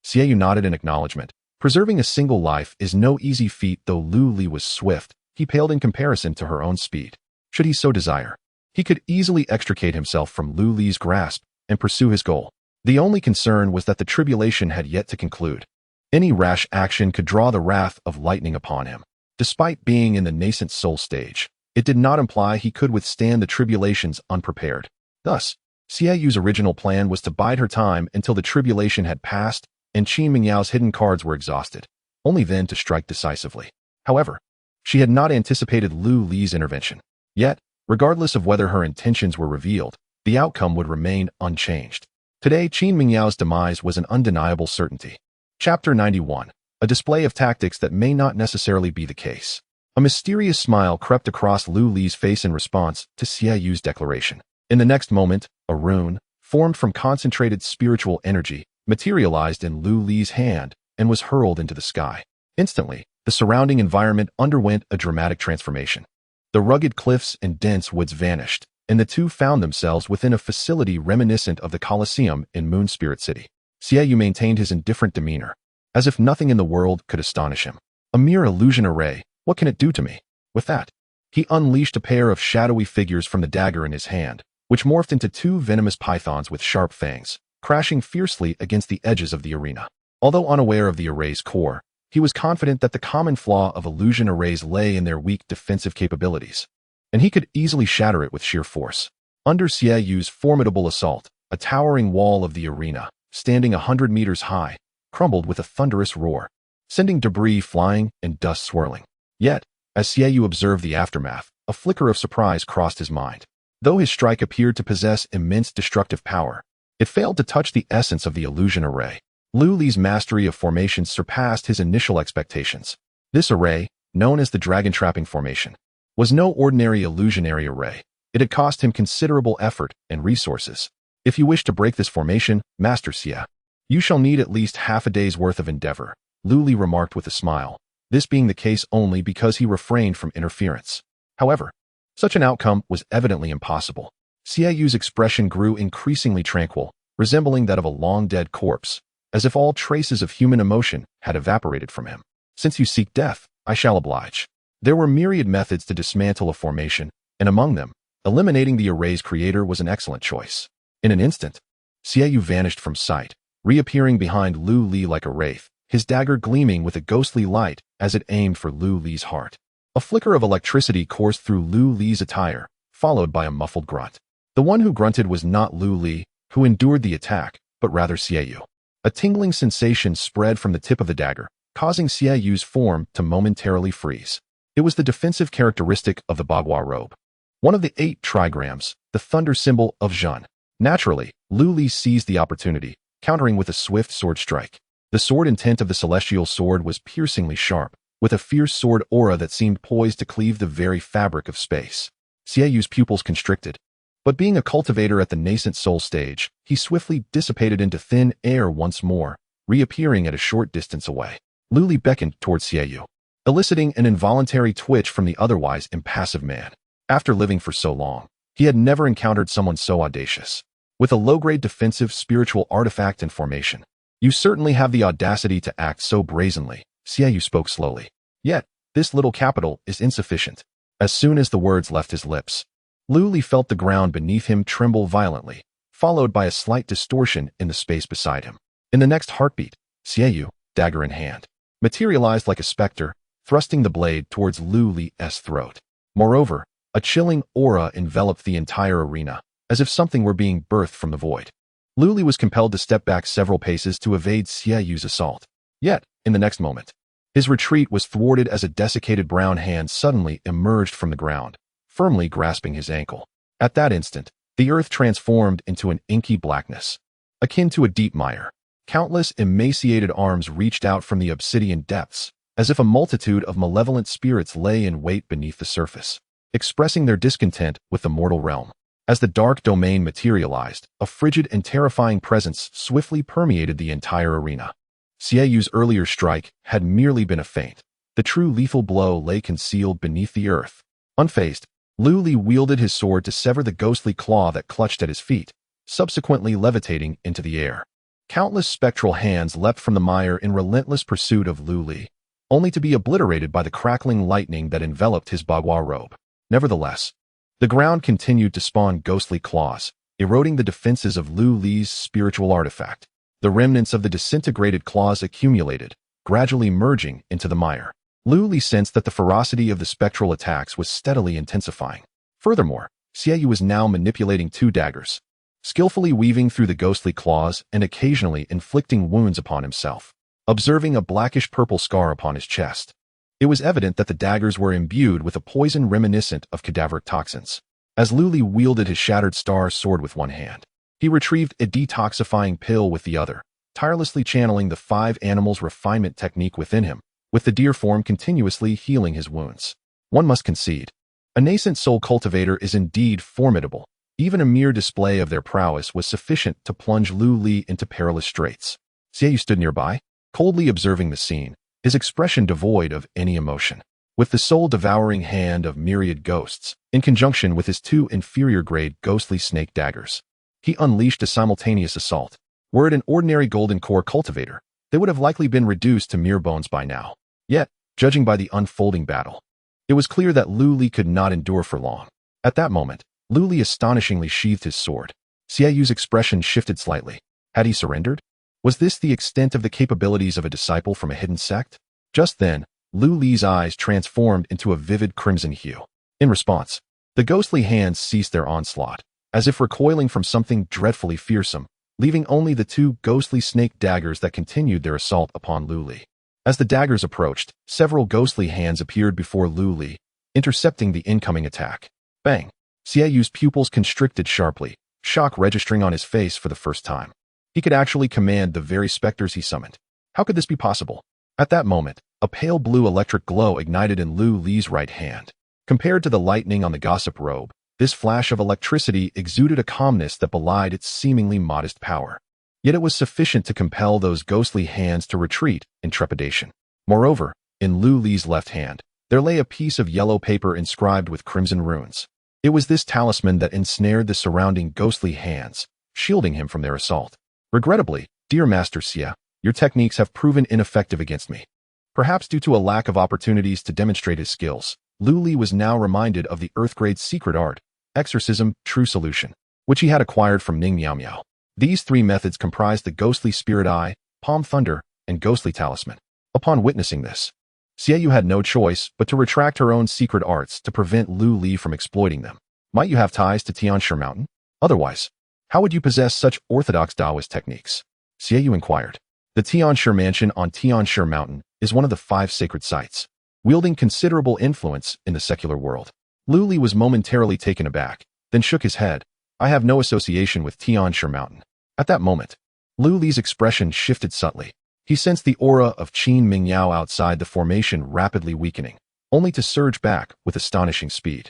Xie Yu nodded in acknowledgement. Preserving a single life is no easy feat. Though Lu Li was swift, he paled in comparison to her own speed. Should he so desire, he could easily extricate himself from Lu Li's grasp and pursue his goal. The only concern was that the tribulation had yet to conclude. Any rash action could draw the wrath of lightning upon him. Despite being in the nascent soul stage, it did not imply he could withstand the tribulations unprepared. Thus, Xie Yu's original plan was to bide her time until the tribulation had passed and Qin Mingyao's hidden cards were exhausted, only then to strike decisively. However, she had not anticipated Lu Li's intervention. Yet, regardless of whether her intentions were revealed, the outcome would remain unchanged. Today, Qin Mingyao's demise was an undeniable certainty. Chapter 91. A display of tactics that may not necessarily be the case. A mysterious smile crept across Lu Li's face in response to Xie Yu's declaration. In the next moment, a rune, formed from concentrated spiritual energy, materialized in Lu Li's hand and was hurled into the sky. Instantly, the surrounding environment underwent a dramatic transformation. The rugged cliffs and dense woods vanished, and the two found themselves within a facility reminiscent of the Colosseum in Moon Spirit City. Xie Yu maintained his indifferent demeanor, as if nothing in the world could astonish him. A mere illusion array, what can it do to me? With that, he unleashed a pair of shadowy figures from the dagger in his hand, which morphed into 2 venomous pythons with sharp fangs, crashing fiercely against the edges of the arena. Although unaware of the array's core, he was confident that the common flaw of illusion arrays lay in their weak defensive capabilities, and he could easily shatter it with sheer force. Under Xie Yu's formidable assault, a towering wall of the arena, standing 100 meters high, crumbled with a thunderous roar, sending debris flying and dust swirling. Yet, as Xiaoyu observed the aftermath, a flicker of surprise crossed his mind. Though his strike appeared to possess immense destructive power, it failed to touch the essence of the illusion array. Lu Li's mastery of formations surpassed his initial expectations. This array, known as the Dragon Trapping Formation, was no ordinary illusionary array. It had cost him considerable effort and resources. If you wish to break this formation, Master Xia, you shall need at least half a day's worth of endeavor, Lu Li remarked with a smile, this being the case only because he refrained from interference. However, such an outcome was evidently impossible. Xiaoyu's expression grew increasingly tranquil, resembling that of a long-dead corpse, as if all traces of human emotion had evaporated from him. Since you seek death, I shall oblige. There were myriad methods to dismantle a formation, and among them, eliminating the array's creator was an excellent choice. In an instant, Xiaoyu vanished from sight, reappearing behind Lu Li like a wraith, his dagger gleaming with a ghostly light as it aimed for Lu Li's heart. A flicker of electricity coursed through Lu Li's attire, followed by a muffled grunt. The one who grunted was not Lu Li, who endured the attack, but rather Xiaoyu. A tingling sensation spread from the tip of the dagger, causing Xiaoyu's form to momentarily freeze. It was the defensive characteristic of the Bagua robe, one of the 8 trigrams, the thunder symbol of Zhen. Naturally, Lu Li seized the opportunity, countering with a swift sword strike. The sword intent of the celestial sword was piercingly sharp, with a fierce sword aura that seemed poised to cleave the very fabric of space. Xiaoyu's pupils constricted, but being a cultivator at the nascent soul stage, he swiftly dissipated into thin air once more, reappearing at a short distance away. Lu Li beckoned towards Xiaoyu, eliciting an involuntary twitch from the otherwise impassive man. After living for so long, he had never encountered someone so audacious. With a low-grade defensive spiritual artifact and formation, you certainly have the audacity to act so brazenly, Xiaoyu spoke slowly. Yet, this little capital is insufficient. As soon as the words left his lips, Lu Li felt the ground beneath him tremble violently, followed by a slight distortion in the space beside him. In the next heartbeat, Xiaoyu, dagger in hand, materialized like a specter, thrusting the blade towards Lu Li's throat. Moreover, a chilling aura enveloped the entire arena, as if something were being birthed from the void. Lu Li was compelled to step back several paces to evade Xiaoyu's assault. Yet, in the next moment, his retreat was thwarted as a desiccated brown hand suddenly emerged from the ground, firmly grasping his ankle. At that instant, the earth transformed into an inky blackness, akin to a deep mire. Countless emaciated arms reached out from the obsidian depths, as if a multitude of malevolent spirits lay in wait beneath the surface, expressing their discontent with the mortal realm. As the dark domain materialized, a frigid and terrifying presence swiftly permeated the entire arena. Xiaoyu's earlier strike had merely been a feint. The true lethal blow lay concealed beneath the earth. Unfazed, Lu Li wielded his sword to sever the ghostly claw that clutched at his feet, subsequently levitating into the air. Countless spectral hands leapt from the mire in relentless pursuit of Lu Li, only to be obliterated by the crackling lightning that enveloped his Bagua robe. Nevertheless, the ground continued to spawn ghostly claws, eroding the defenses of Lu Li's spiritual artifact. The remnants of the disintegrated claws accumulated, gradually merging into the mire. Lu Li sensed that the ferocity of the spectral attacks was steadily intensifying. Furthermore, Xiaoyu was now manipulating 2 daggers, skillfully weaving through the ghostly claws and occasionally inflicting wounds upon himself. Observing a blackish-purple scar upon his chest, it was evident that the daggers were imbued with a poison reminiscent of cadaveric toxins. As Lu Li wielded his shattered star sword with one hand, he retrieved a detoxifying pill with the other, tirelessly channeling the 5 animals refinement technique within him, with the deer form continuously healing his wounds. One must concede, a nascent soul cultivator is indeed formidable. Even a mere display of their prowess was sufficient to plunge Lu Li into perilous straits. Xiaoyu stood nearby, coldly observing the scene, his expression devoid of any emotion. With the soul-devouring hand of myriad ghosts, in conjunction with his 2 inferior-grade ghostly snake daggers, he unleashed a simultaneous assault. Were it an ordinary golden core cultivator, they would have likely been reduced to mere bones by now. Yet, judging by the unfolding battle, it was clear that Lu Li could not endure for long. At that moment, Lu Li astonishingly sheathed his sword. Xiaoyu's expression shifted slightly. Had he surrendered? Was this the extent of the capabilities of a disciple from a hidden sect? Just then, Lu Li's eyes transformed into a vivid crimson hue. In response, the ghostly hands ceased their onslaught. As if recoiling from something dreadfully fearsome, leaving only the two ghostly snake daggers that continued their assault upon Lu Li. As the daggers approached, several ghostly hands appeared before Lu Li, intercepting the incoming attack. Bang! Xieyu's pupils constricted sharply, shock registering on his face for the first time. He could actually command the very specters he summoned. How could this be possible? At that moment, a pale blue electric glow ignited in Lu Li's right hand. Compared to the lightning on the gossip robe, this flash of electricity exuded a calmness that belied its seemingly modest power. Yet it was sufficient to compel those ghostly hands to retreat in trepidation. Moreover, in Lu Li's left hand, there lay a piece of yellow paper inscribed with crimson runes. It was this talisman that ensnared the surrounding ghostly hands, shielding him from their assault. Regrettably, dear Master Xie, your techniques have proven ineffective against me. Perhaps due to a lack of opportunities to demonstrate his skills, Lu Li was now reminded of the Earthgrade's secret art, Exorcism, True Solution, which he had acquired from Ning Miao Miao. These three methods comprised the Ghostly Spirit Eye, Palm Thunder, and Ghostly Talisman. Upon witnessing this, Xieyou had no choice but to retract her own secret arts to prevent Lu Li from exploiting them. Might you have ties to Tianshi Mountain? Otherwise, how would you possess such orthodox Taoist techniques? Xieyou inquired. The Tianshi Mansion on Tianshi Mountain is one of the 5 sacred sites, wielding considerable influence in the secular world. Lu Li was momentarily taken aback, then shook his head. I have no association with Tianshi Mountain. At that moment, Lu Li's expression shifted subtly. He sensed the aura of Qin Mingyao outside the formation rapidly weakening, only to surge back with astonishing speed.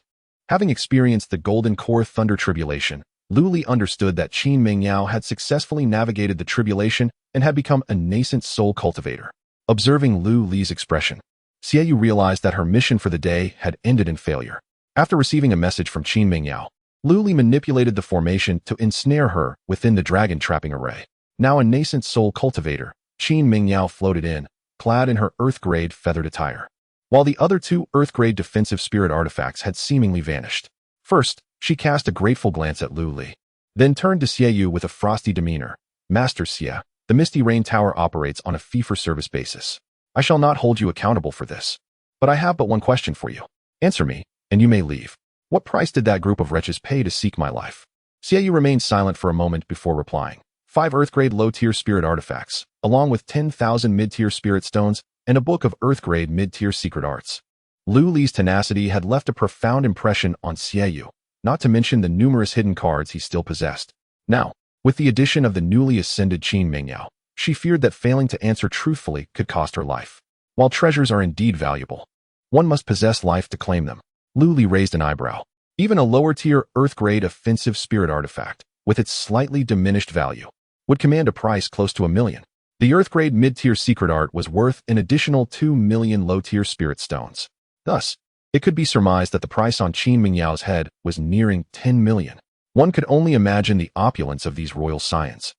Having experienced the Golden Core Thunder Tribulation, Lu Li understood that Qin Mingyao had successfully navigated the tribulation and had become a nascent soul cultivator. Observing Lu Li's expression, Xieyou realized that her mission for the day had ended in failure. After receiving a message from Qin Mingyao, Lu Li manipulated the formation to ensnare her within the dragon trapping array. Now a nascent soul cultivator, Qin Mingyao floated in, clad in her Earth-grade feathered attire, while the other 2 Earth-grade defensive spirit artifacts had seemingly vanished. First, she cast a grateful glance at Lu Li, then turned to Xieyou with a frosty demeanor. Master Xie, the Misty Rain Tower operates on a fee-for-service basis. I shall not hold you accountable for this. But I have but one question for you. Answer me, and you may leave. What price did that group of wretches pay to seek my life? Xieyou remained silent for a moment before replying. 5 Earth-grade low-tier spirit artifacts, along with 10,000 mid-tier spirit stones, and a book of Earth-grade mid-tier secret arts. Lu Li's tenacity had left a profound impression on Xieyou, not to mention the numerous hidden cards he still possessed. Now, with the addition of the newly ascended Qin Mingyao, she feared that failing to answer truthfully could cost her life. While treasures are indeed valuable, one must possess life to claim them. Lu Li raised an eyebrow. Even a lower-tier Earth-grade offensive spirit artifact, with its slightly diminished value, would command a price close to $1 million. The Earth-grade mid-tier secret art was worth an additional 2 million low-tier spirit stones. Thus, it could be surmised that the price on Qin Mingyao's head was nearing 10 million. One could only imagine the opulence of these royal scions,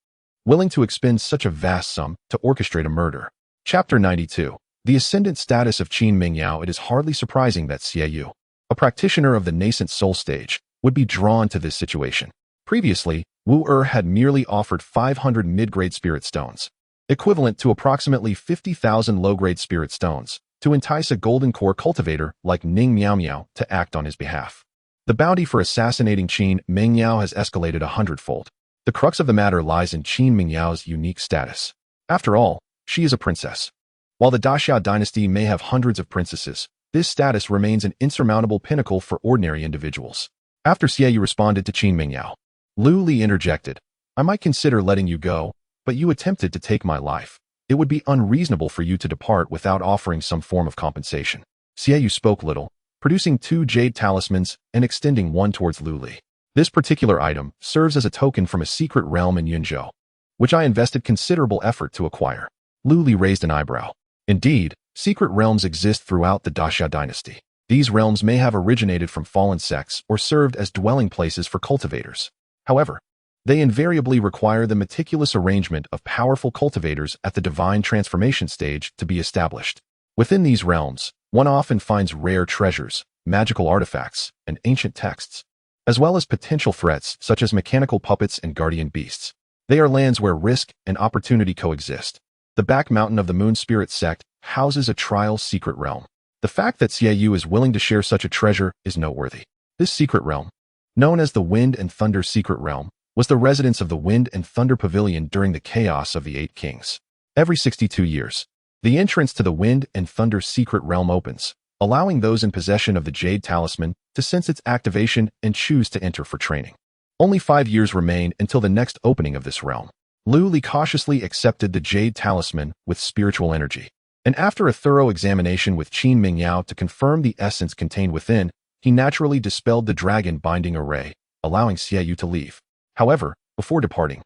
willing to expend such a vast sum to orchestrate a murder. Chapter 92. The ascendant status of Qin Mingyao. It is hardly surprising that Xieyou, a practitioner of the nascent soul stage, would be drawn to this situation. Previously, Wu Er had merely offered 500 mid-grade spirit stones, equivalent to approximately 50,000 low-grade spirit stones, to entice a golden core cultivator like Ning Miao Miao to act on his behalf. The bounty for assassinating Qin Mingyao has escalated 100-fold. The crux of the matter lies in Qin Mingyao's unique status. After all, she is a princess. While the Daxia dynasty may have hundreds of princesses, this status remains an insurmountable pinnacle for ordinary individuals. After Xieyou responded to Qin Mingyao, Lu Li interjected, I might consider letting you go, but you attempted to take my life. It would be unreasonable for you to depart without offering some form of compensation. Xieyou spoke little, producing 2 jade talismans and extending one towards Lu Li. This particular item serves as a token from a secret realm in Yunzhou, which I invested considerable effort to acquire. Lu Li raised an eyebrow. Indeed, secret realms exist throughout the Daxia dynasty. These realms may have originated from fallen sects or served as dwelling places for cultivators. However, they invariably require the meticulous arrangement of powerful cultivators at the divine transformation stage to be established. Within these realms, one often finds rare treasures, magical artifacts, and ancient texts, as well as potential threats such as mechanical puppets and guardian beasts. They are lands where risk and opportunity coexist. The back mountain of the Moon Spirit sect houses a trial secret realm. The fact that Xieyou is willing to share such a treasure is noteworthy. This secret realm, known as the Wind and Thunder Secret Realm, was the residence of the Wind and Thunder Pavilion during the chaos of the Eight Kings. Every 62 years, the entrance to the Wind and Thunder secret realm opens, allowing those in possession of the Jade Talisman to sense its activation and choose to enter for training. Only 5 years remain until the next opening of this realm. Lu Li cautiously accepted the Jade Talisman with spiritual energy, and after a thorough examination with Qin Mingyao to confirm the essence contained within, he naturally dispelled the dragon binding array, allowing Xiaoyu to leave. However, before departing,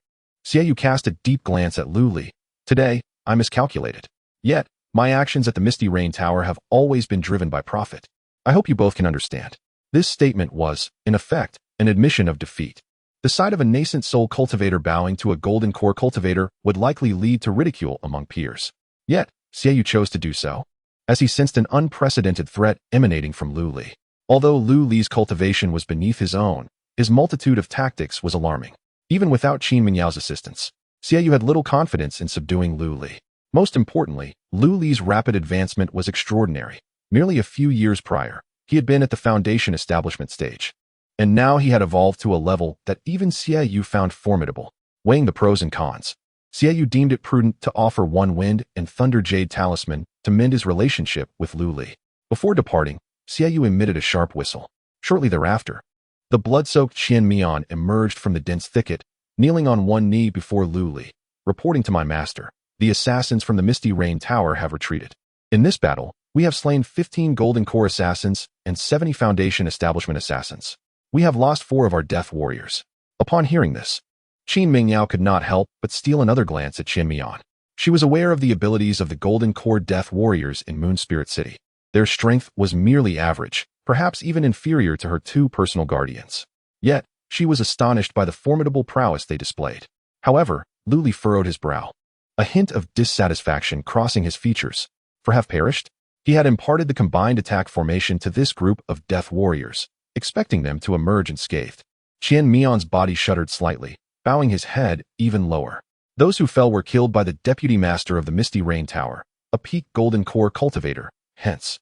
Xiaoyu cast a deep glance at Lu Li. Today, I miscalculated. Yet, my actions at the Misty Rain Tower have always been driven by profit. I hope you both can understand. This statement was, in effect, an admission of defeat. The sight of a nascent soul cultivator bowing to a golden core cultivator would likely lead to ridicule among peers. Yet, Xiaoyu chose to do so, as he sensed an unprecedented threat emanating from Lu Li. Although Lu Li's cultivation was beneath his own, his multitude of tactics was alarming. Even without Qin Mingyao's assistance, Xiaoyu had little confidence in subduing Lu Li. Most importantly, Lu Li's rapid advancement was extraordinary. Merely a few years prior, he had been at the foundation establishment stage, and now he had evolved to a level that even Xiaoyu found formidable. Weighing the pros and cons, Xiaoyu deemed it prudent to offer one Wind and Thunder Jade Talisman to mend his relationship with Lu Li. Before departing, Xiaoyu emitted a sharp whistle. Shortly thereafter, the blood-soaked Qian Mian emerged from the dense thicket, kneeling on one knee before Lu Li, reporting to my master, "The assassins from the Misty Rain Tower have retreated. In this battle, we have slain 15 Golden Core assassins and 70 Foundation Establishment assassins. We have lost 4 of our Death Warriors." Upon hearing this, Qin Mingyao could not help but steal another glance at Qian Mian. She was aware of the abilities of the Golden Core Death Warriors in Moon Spirit City. Their strength was merely average, perhaps even inferior to her 2 personal guardians. Yet, she was astonished by the formidable prowess they displayed. However, Lu Li furrowed his brow, a hint of dissatisfaction crossing his features. For have perished? He had imparted the combined attack formation to this group of Death Warriors, expecting them to emerge unscathed. Qian Mian's body shuddered slightly, bowing his head even lower. Those who fell were killed by the Deputy Master of the Misty Rain Tower, a peak Golden Core cultivator, hence.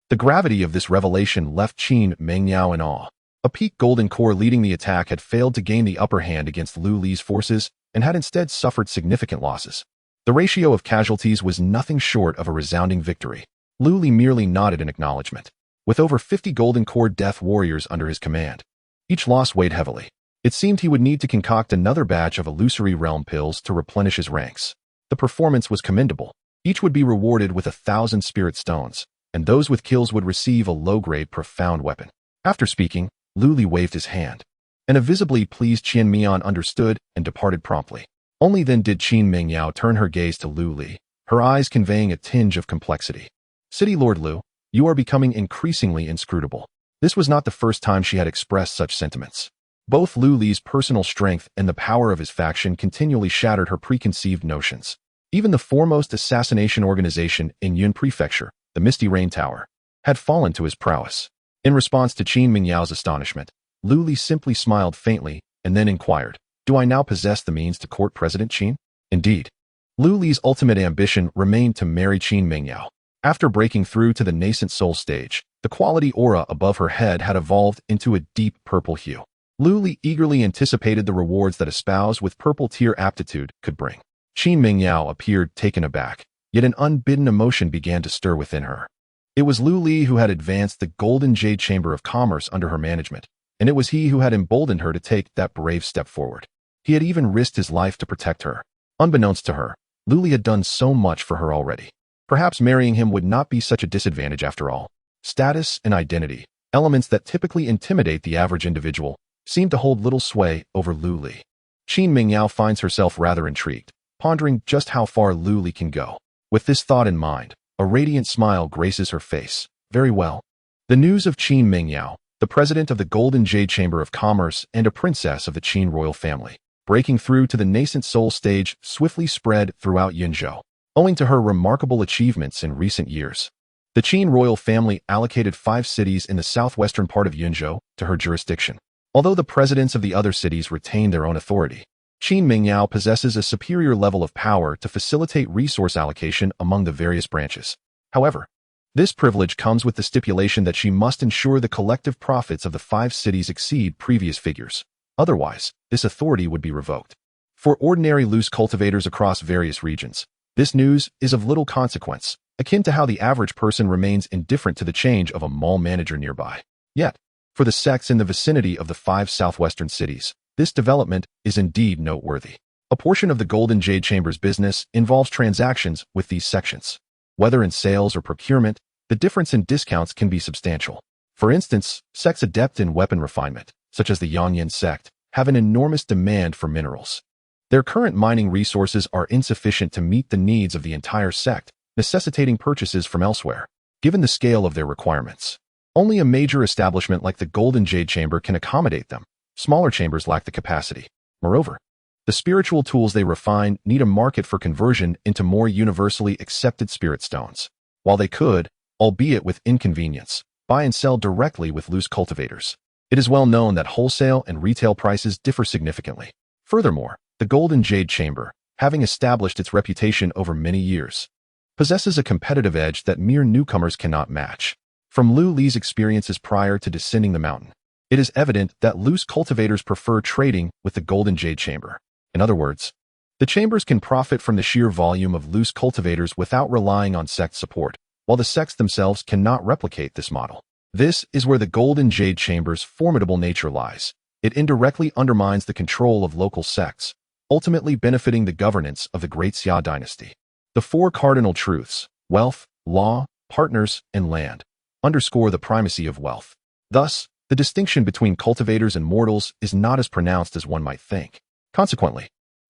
The gravity of this revelation left Qin Mingyao in awe. A peak Golden Core leading the attack had failed to gain the upper hand against Lu Li's forces and had instead suffered significant losses. The ratio of casualties was nothing short of a resounding victory. Lu Li merely nodded in acknowledgement. With over 50 Golden Core Death Warriors under his command, each loss weighed heavily. It seemed he would need to concoct another batch of illusory realm pills to replenish his ranks. The performance was commendable. Each would be rewarded with 1,000 spirit stones, and those with kills would receive a low-grade profound weapon. After speaking, Lu Li waved his hand, and a visibly pleased Qian Mian understood and departed promptly. Only then did Qin Mingyao turn her gaze to Lu Li, her eyes conveying a tinge of complexity. "City Lord Lu, you are becoming increasingly inscrutable." This was not the first time she had expressed such sentiments. Both Lu Li's personal strength and the power of his faction continually shattered her preconceived notions. Even the foremost assassination organization in Yun Prefecture, the Misty Rain Tower, had fallen to his prowess. In response to Qin Mingyao's astonishment, Lu Li simply smiled faintly and then inquired, "Do I now possess the means to court President Qin?" Indeed, Lu Li's ultimate ambition remained to marry Qin Mingyao. After breaking through to the nascent soul stage, the quality aura above her head had evolved into a deep purple hue. Lu Li eagerly anticipated the rewards that a spouse with purple tier aptitude could bring. Qin Mingyao appeared taken aback, yet an unbidden emotion began to stir within her. It was Lu Li who had advanced the Golden Jade Chamber of Commerce under her management, and it was he who had emboldened her to take that brave step forward. He had even risked his life to protect her. Unbeknownst to her, Lu Li had done so much for her already. Perhaps marrying him would not be such a disadvantage after all. Status and identity, elements that typically intimidate the average individual, seemed to hold little sway over Lu Li. Qin Mingyao finds herself rather intrigued, pondering just how far Lu Li can go. With this thought in mind, a radiant smile graces her face. Very well. The news of Qin Mingyao, the president of the Golden Jade Chamber of Commerce and a princess of the Qin royal family, breaking through to the nascent soul stage, swiftly spread throughout Yunzhou, owing to her remarkable achievements in recent years. The Qin royal family allocated 5 cities in the southwestern part of Yunzhou to her jurisdiction. Although the presidents of the other cities retain their own authority, Qin Mingyao possesses a superior level of power to facilitate resource allocation among the various branches. However, this privilege comes with the stipulation that she must ensure the collective profits of the 5 cities exceed previous figures. Otherwise, this authority would be revoked. For ordinary loose cultivators across various regions, this news is of little consequence, akin to how the average person remains indifferent to the change of a mall manager nearby. Yet, for the sects in the vicinity of the 5 southwestern cities, this development is indeed noteworthy. A portion of the Golden Jade Chamber's business involves transactions with these sections. Whether in sales or procurement, the difference in discounts can be substantial. For instance, sects adept in weapon refinement, such as the Yanyan sect, have an enormous demand for minerals. Their current mining resources are insufficient to meet the needs of the entire sect, necessitating purchases from elsewhere. Given the scale of their requirements, only a major establishment like the Golden Jade Chamber can accommodate them. Smaller chambers lack the capacity. Moreover, the spiritual tools they refine need a market for conversion into more universally accepted spirit stones. While they could, albeit with inconvenience, buy and sell directly with loose cultivators, it is well known that wholesale and retail prices differ significantly. Furthermore, the Golden Jade Chamber, having established its reputation over many years, possesses a competitive edge that mere newcomers cannot match. From Lu Li's experiences prior to descending the mountain, it is evident that loose cultivators prefer trading with the Golden Jade Chamber. In other words, the chambers can profit from the sheer volume of loose cultivators without relying on sect support, while the sects themselves cannot replicate this model. This is where the Golden Jade Chamber's formidable nature lies. It indirectly undermines the control of local sects, ultimately benefiting the governance of the Great Xia dynasty. The 4 cardinal truths, wealth, law, partners, and land, underscore the primacy of wealth. Thus, the distinction between cultivators and mortals is not as pronounced as one might think. Consequently,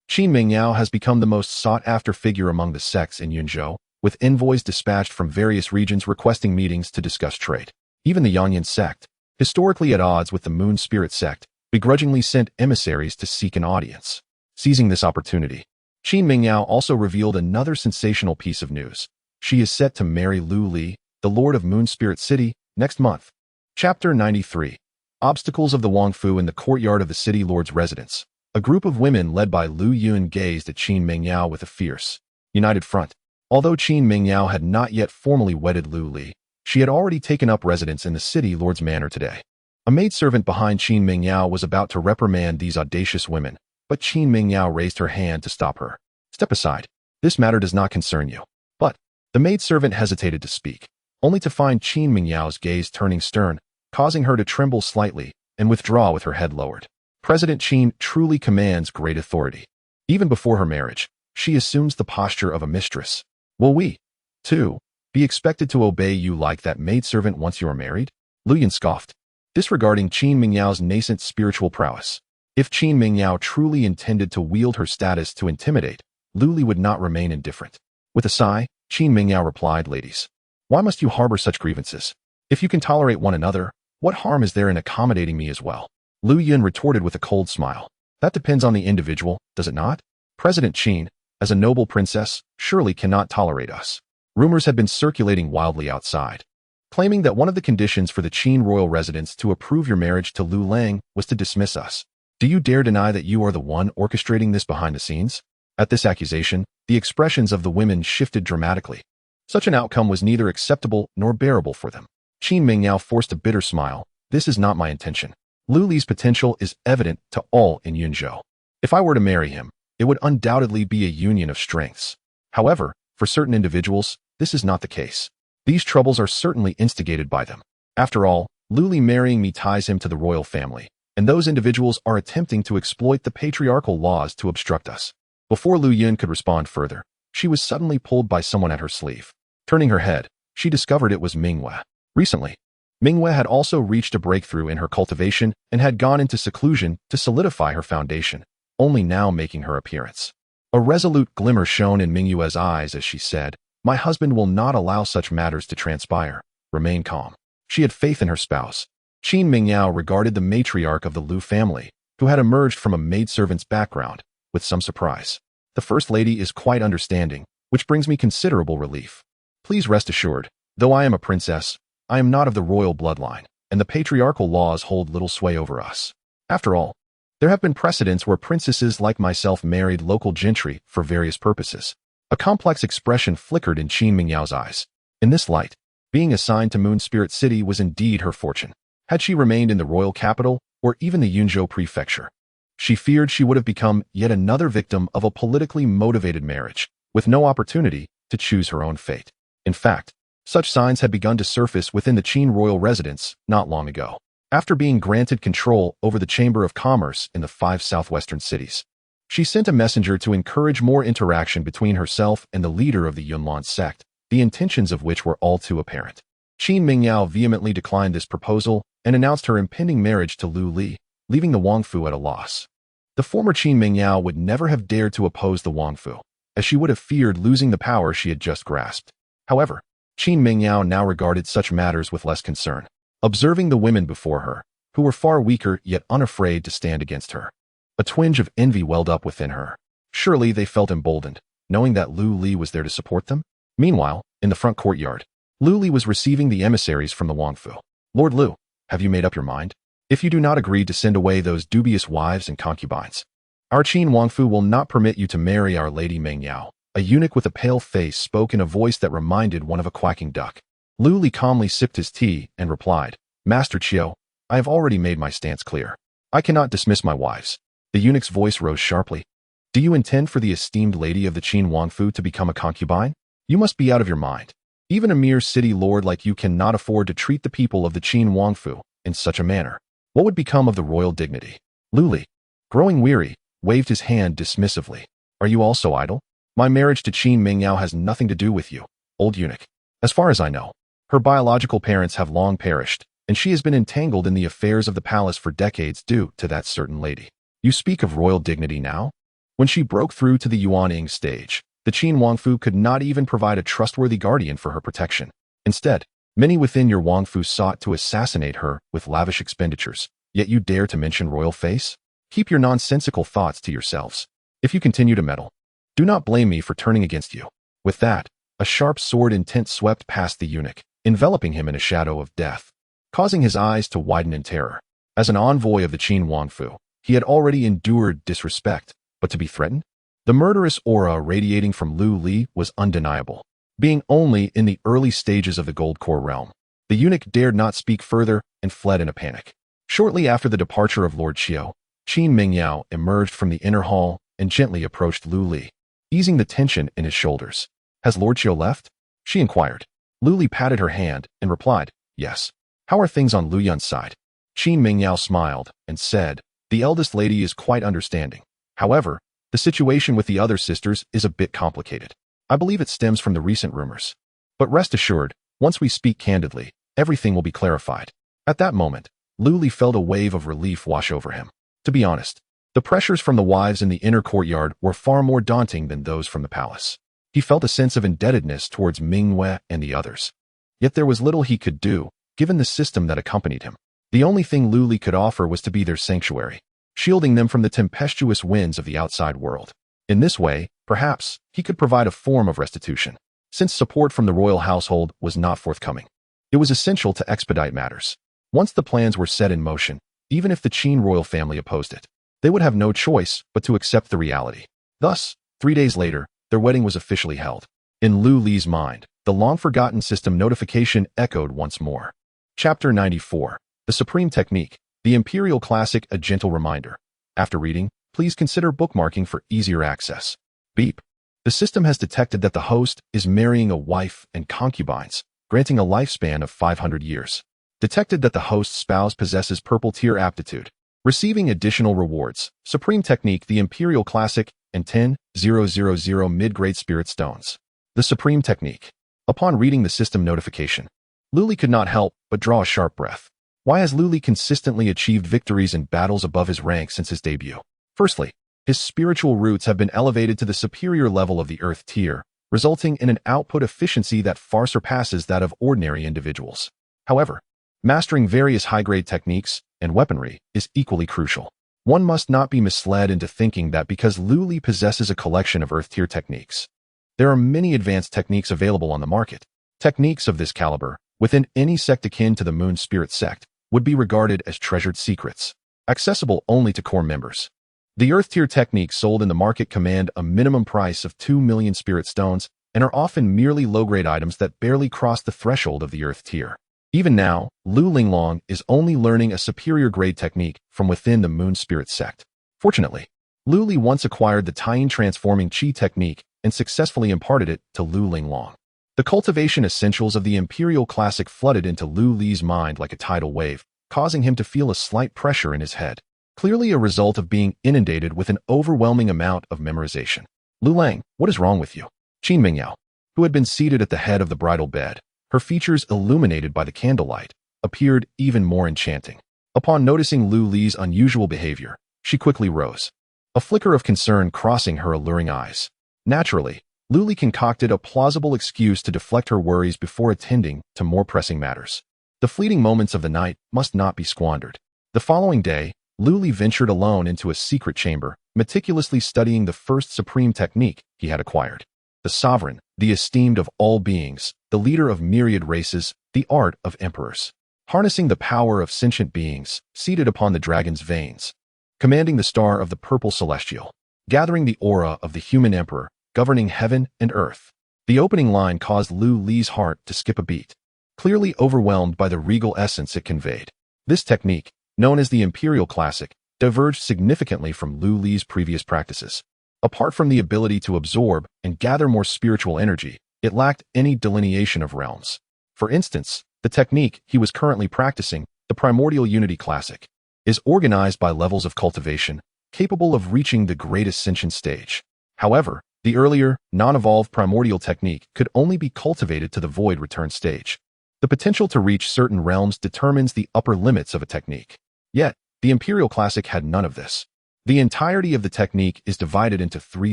Qin Mingyao has become the most sought-after figure among the sects in Yunzhou, with envoys dispatched from various regions requesting meetings to discuss trade. Even the Yanyan sect, historically at odds with the Moon Spirit sect, begrudgingly sent emissaries to seek an audience. Seizing this opportunity, Qin Mingyao also revealed another sensational piece of news. She is set to marry Lu Li, the Lord of Moon Spirit City, next month. Chapter 93. Obstacles of the Wangfu in the courtyard of the city lord's residence. A group of women led by Lu Yun gazed at Qin Mingyao with a fierce, united front. Although Qin Mingyao had not yet formally wedded Lu Li, she had already taken up residence in the city lord's manor today. A maidservant behind Qin Mingyao was about to reprimand these audacious women, but Qin Mingyao raised her hand to stop her. Step aside. This matter does not concern you. But the maidservant hesitated to speak, only to find Qin Mingyao's gaze turning stern, causing her to tremble slightly and withdraw with her head lowered. President Qin truly commands great authority. Even before her marriage, she assumes the posture of a mistress. Will we, too, be expected to obey you like that maidservant once you are married? Lu Yun scoffed, disregarding Qin Mingyao's nascent spiritual prowess. If Qin Mingyao truly intended to wield her status to intimidate, Lu Li would not remain indifferent. With a sigh, Qin Mingyao replied, "Ladies, why must you harbor such grievances? If you can tolerate one another, what harm is there in accommodating me as well?" Lu Yun retorted with a cold smile. "That depends on the individual, does it not? President Qin, as a noble princess, surely cannot tolerate us." Rumors had been circulating wildly outside, claiming that one of the conditions for the Qin royal residence to approve your marriage to Lu Lang was to dismiss us. Do you dare deny that you are the one orchestrating this behind the scenes? At this accusation, the expressions of the women shifted dramatically. Such an outcome was neither acceptable nor bearable for them. Qin Mingyao forced a bitter smile. "This is not my intention. Lu Li's potential is evident to all in Yunzhou. If I were to marry him, it would undoubtedly be a union of strengths. However, for certain individuals, this is not the case. These troubles are certainly instigated by them. After all, Lu Li marrying me ties him to the royal family, and those individuals are attempting to exploit the patriarchal laws to obstruct us." Before Lu Yun could respond further, she was suddenly pulled by someone at her sleeve. Turning her head, she discovered it was Mingwe. Recently, Mingwe had also reached a breakthrough in her cultivation and had gone into seclusion to solidify her foundation, only now making her appearance. A resolute glimmer shone in Mingwe's eyes as she said, "My husband will not allow such matters to transpire. Remain calm." She had faith in her spouse. Qin Mingyao regarded the matriarch of the Lu family, who had emerged from a maidservant's background, with some surprise. "The First Lady is quite understanding, which brings me considerable relief. Please rest assured, though I am a princess, I am not of the royal bloodline, and the patriarchal laws hold little sway over us. After all, there have been precedents where princesses like myself married local gentry for various purposes." A complex expression flickered in Qin Mingyao's eyes. In this light, being assigned to Moon Spirit City was indeed her fortune. Had she remained in the royal capital or even the Yunzhou prefecture, she feared she would have become yet another victim of a politically motivated marriage, with no opportunity to choose her own fate. In fact, such signs had begun to surface within the Qin royal residence not long ago. After being granted control over the Chamber of Commerce in the 5 southwestern cities, she sent a messenger to encourage more interaction between herself and the leader of the Yunlan sect, the intentions of which were all too apparent. Qin Mingyao vehemently declined this proposal and announced her impending marriage to Lu Li, leaving the Wangfu at a loss. The former Qin Mingyao would never have dared to oppose the Wangfu, as she would have feared losing the power she had just grasped. However, Qin Mingyao now regarded such matters with less concern, observing the women before her, who were far weaker yet unafraid to stand against her. A twinge of envy welled up within her. Surely they felt emboldened, knowing that Lu Li was there to support them? Meanwhile, in the front courtyard, Lu Li was receiving the emissaries from the Wangfu. Lord Lu, have you made up your mind? If you do not agree to send away those dubious wives and concubines, our Qin Wangfu will not permit you to marry our Lady Mingyao. A eunuch with a pale face spoke in a voice that reminded one of a quacking duck. Lu Li calmly sipped his tea and replied, Master Qiu, I have already made my stance clear. I cannot dismiss my wives. The eunuch's voice rose sharply. Do you intend for the esteemed lady of the Qin Wangfu to become a concubine? You must be out of your mind. Even a mere city lord like you cannot afford to treat the people of the Qin Wangfu in such a manner. What would become of the royal dignity? Lu Li, growing weary, waved his hand dismissively. Are you also idle? My marriage to Qin Mingyao has nothing to do with you, old eunuch. As far as I know, her biological parents have long perished, and she has been entangled in the affairs of the palace for decades due to that certain lady. You speak of royal dignity now? When she broke through to the Yuanying stage, the Qin Wangfu could not even provide a trustworthy guardian for her protection. Instead, many within your Wangfu sought to assassinate her with lavish expenditures, yet you dare to mention royal face? Keep your nonsensical thoughts to yourselves. If you continue to meddle, do not blame me for turning against you. With that, a sharp sword intent swept past the eunuch, enveloping him in a shadow of death, causing his eyes to widen in terror. As an envoy of the Qin Wangfu, he had already endured disrespect, but to be threatened? The murderous aura radiating from Lu Li was undeniable. Being only in the early stages of the Gold Core realm, the eunuch dared not speak further and fled in a panic. Shortly after the departure of Lord Qiu, Qin Mingyao emerged from the inner hall and gently approached Lu Li, easing the tension in his shoulders. Has Lord Qiu left? She inquired. Lu Li patted her hand and replied, Yes. How are things on Lu Yun's side? Qin Mingyao smiled and said, The eldest lady is quite understanding. However, the situation with the other sisters is a bit complicated. I believe it stems from the recent rumors. But rest assured, once we speak candidly, everything will be clarified. At that moment, Lu Li felt a wave of relief wash over him. To be honest, the pressures from the wives in the inner courtyard were far more daunting than those from the palace. He felt a sense of indebtedness towards Mingwei and the others. Yet there was little he could do, given the system that accompanied him. The only thing Lu Li could offer was to be their sanctuary, shielding them from the tempestuous winds of the outside world. In this way, perhaps, he could provide a form of restitution. Since support from the royal household was not forthcoming, it was essential to expedite matters. Once the plans were set in motion, even if the Qin royal family opposed it, they would have no choice but to accept the reality. Thus, 3 days later, their wedding was officially held. In Lu Li's mind, the long-forgotten system notification echoed once more. Chapter 94. The Supreme Technique. The Imperial Classic, a gentle reminder. After reading, please consider bookmarking for easier access. Beep. The system has detected that the host is marrying a wife and concubines, granting a lifespan of 500 years. Detected that the host's spouse possesses purple tier aptitude, receiving additional rewards. Supreme Technique, the Imperial Classic, and 10,000 mid-grade spirit stones. The Supreme Technique. Upon reading the system notification, Lu Li could not help but draw a sharp breath. Why has Lu Li consistently achieved victories in battles above his rank since his debut? Firstly, his spiritual roots have been elevated to the superior level of the Earth tier, resulting in an output efficiency that far surpasses that of ordinary individuals. However, mastering various high-grade techniques and weaponry is equally crucial. One must not be misled into thinking that because Lu Li possesses a collection of Earth tier techniques, there are many advanced techniques available on the market. Techniques of this caliber, within any sect akin to the Moon Spirit sect, would be regarded as treasured secrets, accessible only to core members. The Earth tier techniques sold in the market command a minimum price of 2 million spirit stones and are often merely low-grade items that barely cross the threshold of the Earth tier. Even now, Lu Linglong is only learning a superior grade technique from within the Moon Spirit sect. Fortunately, Lu Li once acquired the Taiyin transforming Qi technique and successfully imparted it to Lu Linglong. The cultivation essentials of the Imperial Classic flooded into Lu Li's mind like a tidal wave, causing him to feel a slight pressure in his head, clearly a result of being inundated with an overwhelming amount of memorization. Lu Lang, what is wrong with you? Qin Mingyao, who had been seated at the head of the bridal bed, her features illuminated by the candlelight, appeared even more enchanting. Upon noticing Lu Li's unusual behavior, she quickly rose, a flicker of concern crossing her alluring eyes. Naturally, Lu Li concocted a plausible excuse to deflect her worries before attending to more pressing matters. The fleeting moments of the night must not be squandered. The following day, Lu Li ventured alone into a secret chamber, meticulously studying the first supreme technique he had acquired. The sovereign, the esteemed of all beings, the leader of myriad races, the art of emperors. Harnessing the power of sentient beings, seated upon the dragon's veins. Commanding the star of the purple celestial. Gathering the aura of the human emperor, governing heaven and earth. The opening line caused Lu Li's heart to skip a beat, clearly overwhelmed by the regal essence it conveyed. This technique, known as the Imperial Classic, diverged significantly from Lu Li's previous practices. Apart from the ability to absorb and gather more spiritual energy, it lacked any delineation of realms. For instance, the technique he was currently practicing, the Primordial Unity Classic, is organized by levels of cultivation, capable of reaching the greatest sentient stage. However, the earlier, non-evolved primordial technique could only be cultivated to the void return stage. The potential to reach certain realms determines the upper limits of a technique. Yet, the Imperial Classic had none of this. The entirety of the technique is divided into 3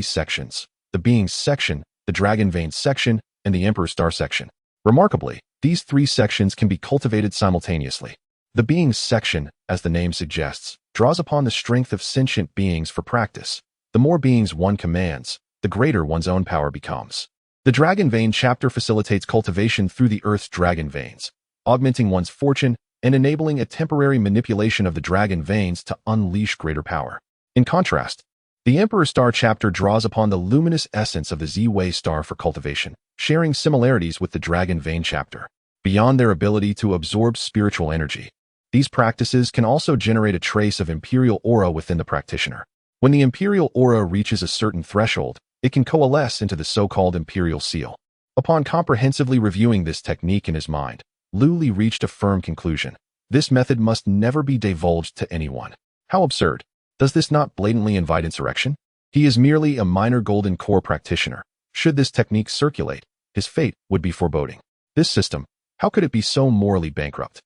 sections: the Beings section, the Dragon Vein section, and the Emperor Star section. Remarkably, these 3 sections can be cultivated simultaneously. The Beings section, as the name suggests, draws upon the strength of sentient beings for practice. The more beings one commands, the greater one's own power becomes. The Dragon Vein chapter facilitates cultivation through the Earth's dragon veins, augmenting one's fortune and enabling a temporary manipulation of the dragon veins to unleash greater power. In contrast, the Emperor Star chapter draws upon the luminous essence of the Z-Way star for cultivation, sharing similarities with the Dragon Vein chapter. Beyond their ability to absorb spiritual energy, these practices can also generate a trace of Imperial aura within the practitioner. When the Imperial aura reaches a certain threshold, it can coalesce into the so-called Imperial Seal. Upon comprehensively reviewing this technique in his mind, Lu Li reached a firm conclusion. This method must never be divulged to anyone. How absurd! Does this not blatantly invite insurrection? He is merely a minor golden core practitioner. Should this technique circulate, his fate would be foreboding. This system, how could it be so morally bankrupt?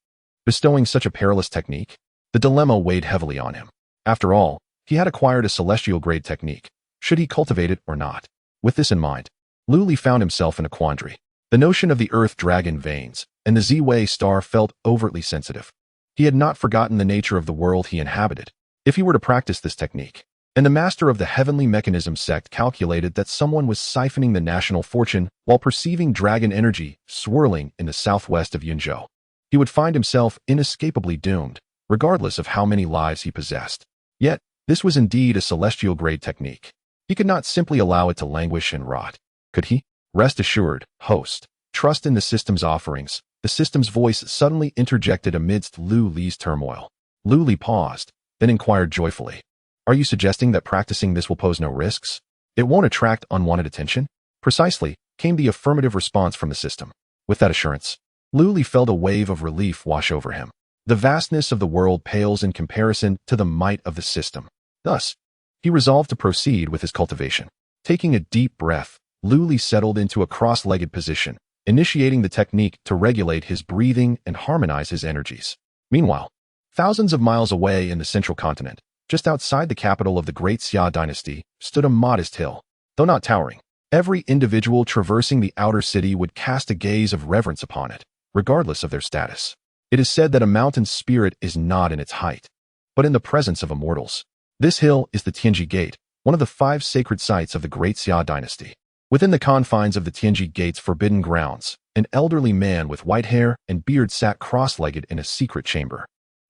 Bestowing such a perilous technique? The dilemma weighed heavily on him. After all, he had acquired a celestial-grade technique. Should he cultivate it or not? With this in mind, Lu Li found himself in a quandary. The notion of the Earth dragon veins and the Z-Way star felt overtly sensitive. He had not forgotten the nature of the world he inhabited. If he were to practice this technique, and the master of the Heavenly Mechanism sect calculated that someone was siphoning the national fortune while perceiving dragon energy swirling in the southwest of Yunzhou, he would find himself inescapably doomed, regardless of how many lives he possessed. Yet, this was indeed a celestial-grade technique. He could not simply allow it to languish and rot. Could he? Rest assured, host. Trust in the system's offerings. The system's voice suddenly interjected amidst Lu Li's turmoil. Lu Li paused, then inquired joyfully, "Are you suggesting that practicing this will pose no risks? It won't attract unwanted attention?" "Precisely," came the affirmative response from the system. With that assurance, Lu Li felt a wave of relief wash over him. The vastness of the world pales in comparison to the might of the system. Thus, he resolved to proceed with his cultivation. Taking a deep breath, Lu Li settled into a cross-legged position, initiating the technique to regulate his breathing and harmonize his energies. Meanwhile, thousands of miles away in the central continent, just outside the capital of the Great Xia dynasty, stood a modest hill. Though not towering, every individual traversing the outer city would cast a gaze of reverence upon it, regardless of their status. It is said that a mountain's spirit is not in its height, but in the presence of immortals. This hill is the Tianji Gate, one of the 5 sacred sites of the Great Xia dynasty. Within the confines of the Tianji Gate's forbidden grounds, an elderly man with white hair and beard sat cross-legged in a secret chamber.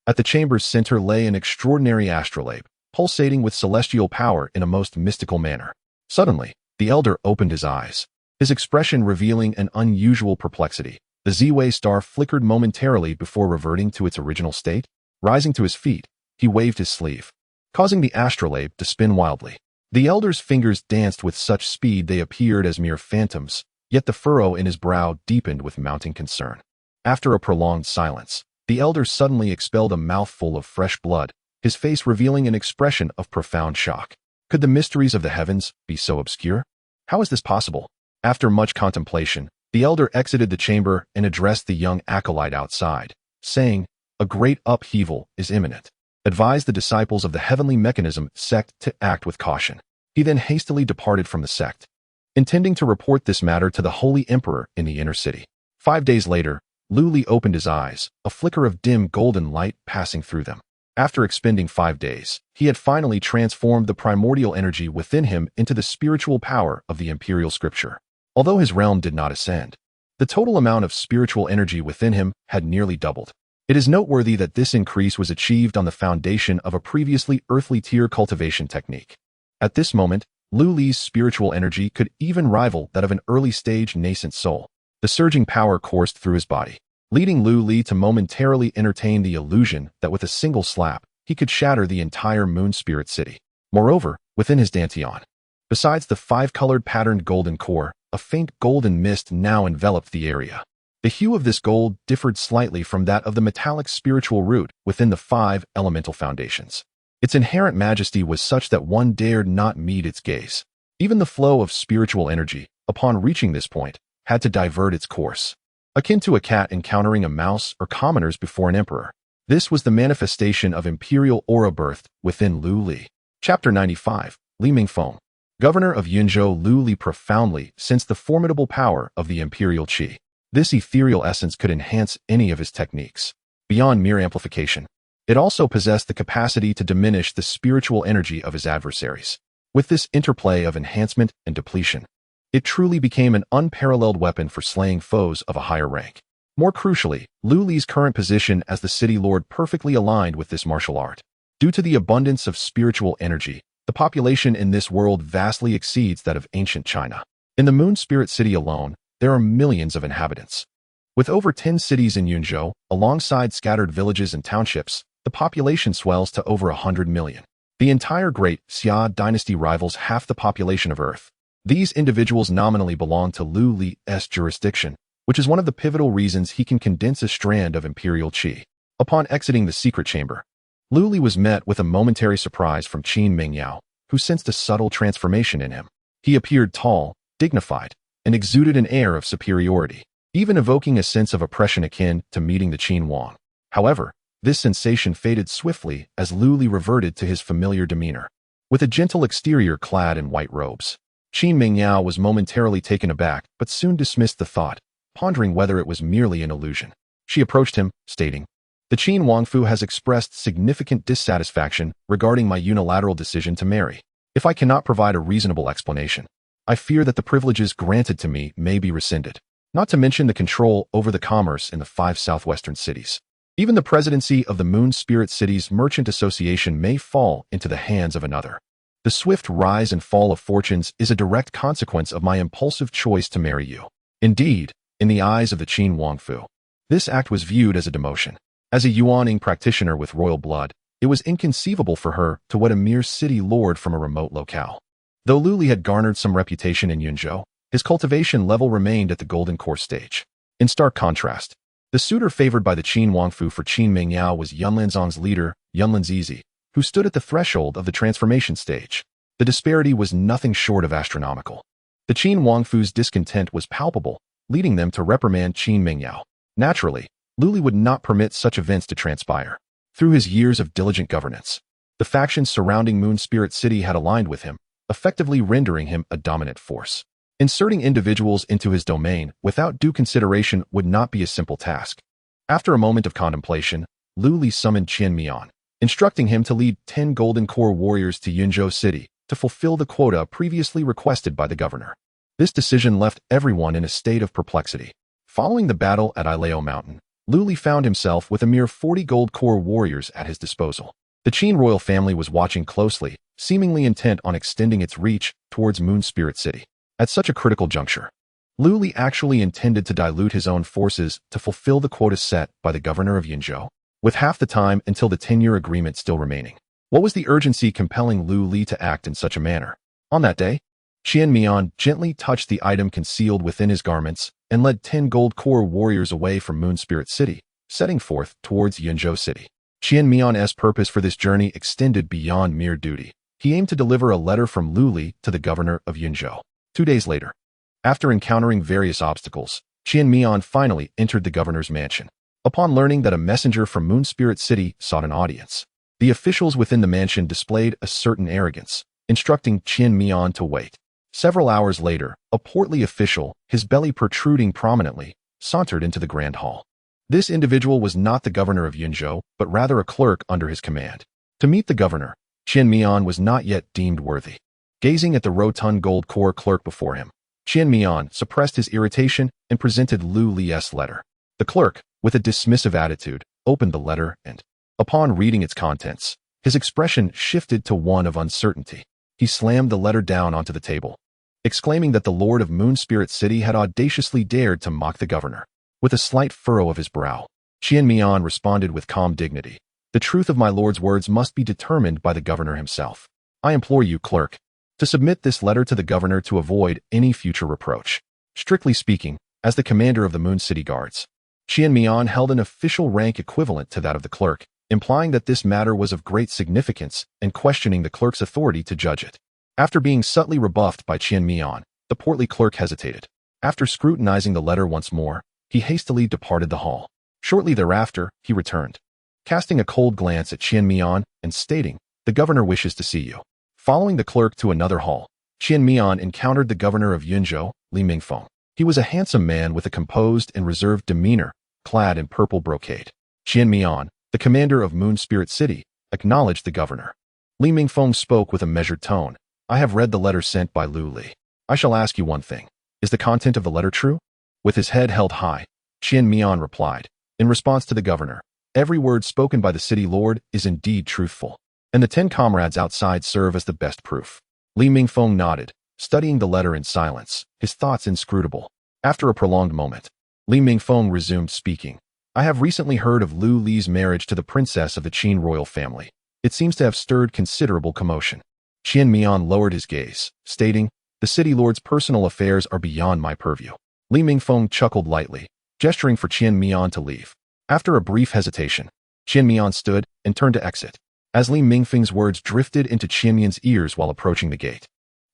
At the chamber's center lay an extraordinary astrolabe, pulsating with celestial power in a most mystical manner. Suddenly, the elder opened his eyes, his expression revealing an unusual perplexity. The Z-Way star flickered momentarily before reverting to its original state. Rising to his feet, he waved his sleeve, causing the astrolabe to spin wildly. The elder's fingers danced with such speed they appeared as mere phantoms, yet the furrow in his brow deepened with mounting concern. After a prolonged silence, the elder suddenly expelled a mouthful of fresh blood, his face revealing an expression of profound shock. Could the mysteries of the heavens be so obscure? How is this possible? After much contemplation, the elder exited the chamber and addressed the young acolyte outside, saying, "A great upheaval is imminent. Advise the disciples of the heavenly mechanism sect to act with caution." He then hastily departed from the sect, intending to report this matter to the Holy Emperor in the inner city. 5 days later, Lu Li opened his eyes, a flicker of dim golden light passing through them. After expending 5 days, he had finally transformed the primordial energy within him into the spiritual power of the imperial scripture. Although his realm did not ascend, the total amount of spiritual energy within him had nearly doubled. It is noteworthy that this increase was achieved on the foundation of a previously earthly tier cultivation technique. At this moment, Lu Li's spiritual energy could even rival that of an early-stage nascent soul. The surging power coursed through his body, leading Lu Li to momentarily entertain the illusion that with a single slap, he could shatter the entire Moon Spirit City. Moreover, within his dantian, besides the 5-colored patterned golden core, a faint golden mist now enveloped the area. The hue of this gold differed slightly from that of the metallic spiritual root within the 5 elemental foundations. Its inherent majesty was such that one dared not meet its gaze. Even the flow of spiritual energy, upon reaching this point, had to divert its course. Akin to a cat encountering a mouse or commoners before an emperor. This was the manifestation of imperial aura birthed within Lu Li. Chapter 95, Li Mingfeng. Governor of Yunzhou, Lu Li profoundly sensed the formidable power of the imperial qi. This ethereal essence could enhance any of his techniques. Beyond mere amplification, it also possessed the capacity to diminish the spiritual energy of his adversaries. With this interplay of enhancement and depletion, it truly became an unparalleled weapon for slaying foes of a higher rank. More crucially, Lu Li's current position as the city lord perfectly aligned with this martial art. Due to the abundance of spiritual energy, the population in this world vastly exceeds that of ancient China. In the Moon Spirit City alone, there are millions of inhabitants. With over 10 cities in Yunzhou, alongside scattered villages and townships, the population swells to over 100 million. The entire Great Xia dynasty rivals half the population of Earth. These individuals nominally belong to Lu Li's jurisdiction, which is one of the pivotal reasons he can condense a strand of imperial qi. Upon exiting the secret chamber, Lu Li was met with a momentary surprise from Qin Mingyao, who sensed a subtle transformation in him. He appeared tall, dignified, and exuded an air of superiority, even evoking a sense of oppression akin to meeting the Qin Wang. However, this sensation faded swiftly as Lu Li reverted to his familiar demeanor. With a gentle exterior clad in white robes, Qin Mingyao was momentarily taken aback but soon dismissed the thought, pondering whether it was merely an illusion. She approached him, stating, "The Qin Wangfu has expressed significant dissatisfaction regarding my unilateral decision to marry. If I cannot provide a reasonable explanation, I fear that the privileges granted to me may be rescinded, not to mention the control over the commerce in the 5 southwestern cities. Even the presidency of the Moon Spirit Cities Merchant Association may fall into the hands of another. The swift rise and fall of fortunes is a direct consequence of my impulsive choice to marry you." Indeed, in the eyes of the Qin Wangfu, this act was viewed as a demotion. As a Yuaning practitioner with royal blood, it was inconceivable for her to wed a mere city lord from a remote locale. Though Lu Li had garnered some reputation in Yunzhou, his cultivation level remained at the golden core stage. In stark contrast, the suitor favored by the Qin Wangfu for Qin Mingyao was Yunlanzang's leader, Yunlan Zizi, who stood at the threshold of the transformation stage. The disparity was nothing short of astronomical. The Qin Wangfu's discontent was palpable, leading them to reprimand Qin Mingyao. Naturally, Lu Li would not permit such events to transpire. Through his years of diligent governance, the factions surrounding Moon Spirit City had aligned with him, effectively rendering him a dominant force. Inserting individuals into his domain without due consideration would not be a simple task. After a moment of contemplation, Lu Li summoned Qian Mian, instructing him to lead 10 Golden Core warriors to Yunzhou City to fulfill the quota previously requested by the governor. This decision left everyone in a state of perplexity. Following the battle at Ileo Mountain, Lu Li found himself with a mere 40 Gold Core warriors at his disposal. The Qin royal family was watching closely, seemingly intent on extending its reach towards Moon Spirit City. At such a critical juncture, Lu Li actually intended to dilute his own forces to fulfill the quota set by the governor of Yinzhou, with half the time until the 10-year agreement still remaining. What was the urgency compelling Lu Li to act in such a manner? On that day, Qian Mian gently touched the item concealed within his garments and led 10 gold core warriors away from Moon Spirit City, setting forth towards Yinzhou City. Qian Mian's purpose for this journey extended beyond mere duty. He aimed to deliver a letter from Lu Li to the governor of Yinzhou. 2 days later, after encountering various obstacles, Qian Mian finally entered the governor's mansion. Upon learning that a messenger from Moon Spirit City sought an audience, the officials within the mansion displayed a certain arrogance, instructing Qian Mian to wait. Several hours later, a portly official, his belly protruding prominently, sauntered into the grand hall. This individual was not the governor of Yinzhou, but rather a clerk under his command. To meet the governor, Qian Mian was not yet deemed worthy. Gazing at the rotund gold core clerk before him, Qian Mian suppressed his irritation and presented Lu Li's letter. The clerk, with a dismissive attitude, opened the letter and, upon reading its contents, his expression shifted to one of uncertainty. He slammed the letter down onto the table, exclaiming that the Lord of Moon Spirit City had audaciously dared to mock the governor. With a slight furrow of his brow, Qian Mian responded with calm dignity. The truth of my lord's words must be determined by the governor himself. I implore you, clerk, to submit this letter to the governor to avoid any future reproach. Strictly speaking, as the commander of the Moon City Guards, Qian Mian held an official rank equivalent to that of the clerk, implying that this matter was of great significance and questioning the clerk's authority to judge it. After being subtly rebuffed by Qian Mian, the portly clerk hesitated. After scrutinizing the letter once more, he hastily departed the hall. Shortly thereafter, he returned, casting a cold glance at Qian Mian and stating, "The governor wishes to see you." Following the clerk to another hall, Qian Mian encountered the governor of Yinzhou, Li Mingfeng. He was a handsome man with a composed and reserved demeanor, clad in purple brocade. Qian Mian, the commander of Moon Spirit City, acknowledged the governor. Li Mingfeng spoke with a measured tone. "I have read the letter sent by Lu Li. I shall ask you one thing. Is the content of the letter true?" With his head held high, Qian Mian replied, in response to the governor, "Every word spoken by the city lord is indeed truthful, and the 10 comrades outside serve as the best proof." Li Mingfeng nodded, studying the letter in silence, his thoughts inscrutable. After a prolonged moment, Li Mingfeng resumed speaking. "I have recently heard of Lu Li's marriage to the princess of the Qin royal family. It seems to have stirred considerable commotion." Qian Mian lowered his gaze, stating, "The city lord's personal affairs are beyond my purview." Li Mingfeng chuckled lightly, gesturing for Qian Mian to leave. After a brief hesitation, Qian Mian stood and turned to exit. As Li Mingfeng's words drifted into Qian Mian's ears while approaching the gate,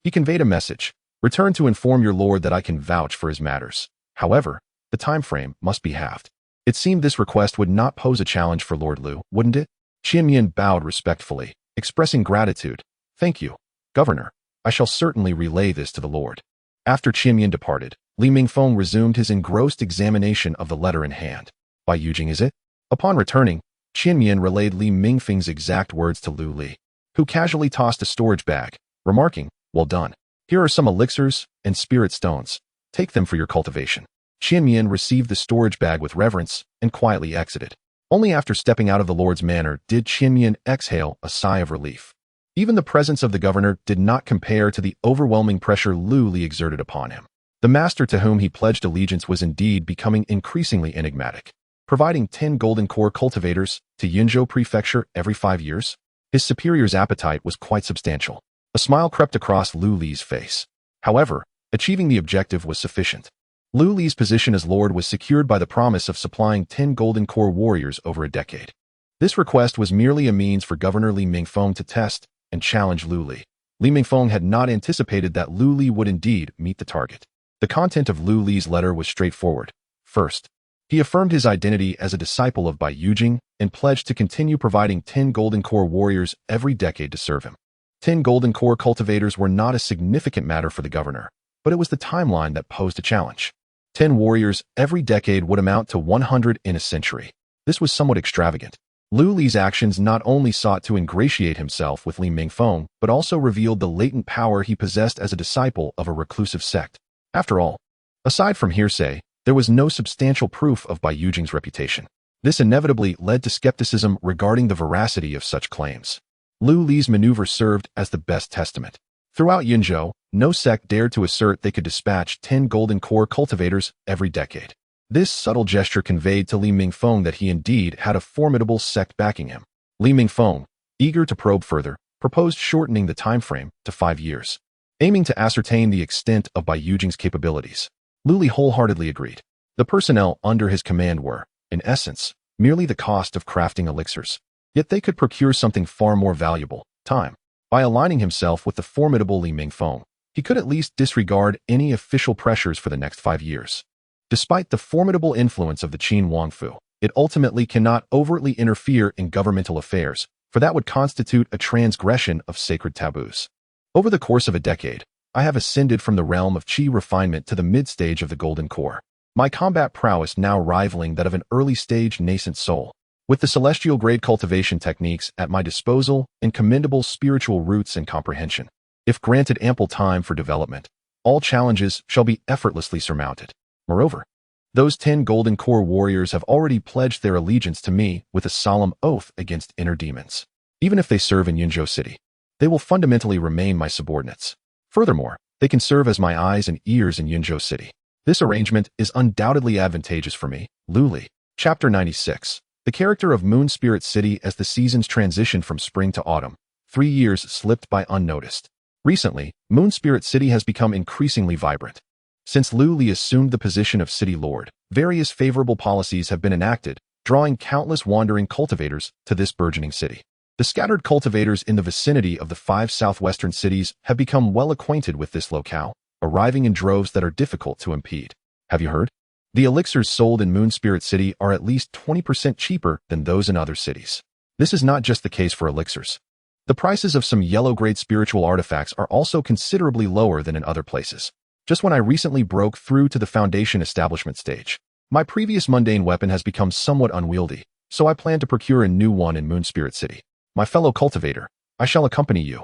he conveyed a message. "Return to inform your lord that I can vouch for his matters. However, the time frame must be halved." It seemed this request would not pose a challenge for Lord Lu, wouldn't it? Qian Mian bowed respectfully, expressing gratitude. "Thank you, Governor. I shall certainly relay this to the Lord." After Qian Mian departed, Li Mingfeng resumed his engrossed examination of the letter in hand. "By Yujing, is it?" Upon returning, Qian Mian relayed Li Mingfeng's exact words to Lu Li, who casually tossed a storage bag, remarking, "Well done. Here are some elixirs and spirit stones. Take them for your cultivation." Qian Mian received the storage bag with reverence and quietly exited. Only after stepping out of the Lord's manor did Qian Mian exhale a sigh of relief. Even the presence of the governor did not compare to the overwhelming pressure Lu Li exerted upon him. The master to whom he pledged allegiance was indeed becoming increasingly enigmatic. Providing 10 golden core cultivators to Yinzhou Prefecture every 5 years, his superior's appetite was quite substantial. A smile crept across Lu Li's face. However, achieving the objective was sufficient. Lu Li's position as lord was secured by the promise of supplying 10 golden core warriors over a decade. This request was merely a means for Governor Li Mingfeng to test and challenge Lu Li. Li Mingfeng had not anticipated that Lu Li would indeed meet the target. The content of Lu Li's letter was straightforward. First, he affirmed his identity as a disciple of Bai Yujing and pledged to continue providing 10 golden core warriors every decade to serve him. 10 golden core cultivators were not a significant matter for the governor, but it was the timeline that posed a challenge. 10 warriors every decade would amount to 100 in a century. This was somewhat extravagant. Lu Li's actions not only sought to ingratiate himself with Li Mingfeng, but also revealed the latent power he possessed as a disciple of a reclusive sect. After all, aside from hearsay, there was no substantial proof of Bai Yujing's reputation. This inevitably led to skepticism regarding the veracity of such claims. Lu Li's maneuver served as the best testament. Throughout Yunzhou, no sect dared to assert they could dispatch 10 golden core cultivators every decade. This subtle gesture conveyed to Li Mingfeng that he indeed had a formidable sect backing him. Li Mingfeng, eager to probe further, proposed shortening the time frame to 5 years. Aiming to ascertain the extent of Bai Yujing's capabilities, Lu Li wholeheartedly agreed. The personnel under his command were, in essence, merely the cost of crafting elixirs. Yet they could procure something far more valuable, time. By aligning himself with the formidable Li Mingfeng, he could at least disregard any official pressures for the next 5 years. Despite the formidable influence of the Qin Wangfu, it ultimately cannot overtly interfere in governmental affairs, for that would constitute a transgression of sacred taboos. Over the course of a decade, I have ascended from the realm of Qi refinement to the mid-stage of the Golden Core, my combat prowess now rivaling that of an early-stage nascent soul. With the celestial-grade cultivation techniques at my disposal and commendable spiritual roots and comprehension, if granted ample time for development, all challenges shall be effortlessly surmounted. Moreover, those 10 Golden Core warriors have already pledged their allegiance to me with a solemn oath against inner demons. Even if they serve in Yunzhou City, they will fundamentally remain my subordinates. Furthermore, they can serve as my eyes and ears in Yunzhou City. This arrangement is undoubtedly advantageous for me. Lu Li. Chapter 96. The character of Moon Spirit City as the seasons transitioned from spring to autumn. 3 years slipped by unnoticed. Recently, Moon Spirit City has become increasingly vibrant. Since Lu Li assumed the position of city lord, various favorable policies have been enacted, drawing countless wandering cultivators to this burgeoning city. The scattered cultivators in the vicinity of the 5 southwestern cities have become well acquainted with this locale, arriving in droves that are difficult to impede. Have you heard? The elixirs sold in Moon Spirit City are at least 20% cheaper than those in other cities. This is not just the case for elixirs. The prices of some yellow-grade spiritual artifacts are also considerably lower than in other places. Just when I recently broke through to the foundation establishment stage, my previous mundane weapon has become somewhat unwieldy, so I plan to procure a new one in Moon Spirit City. My fellow cultivator, I shall accompany you.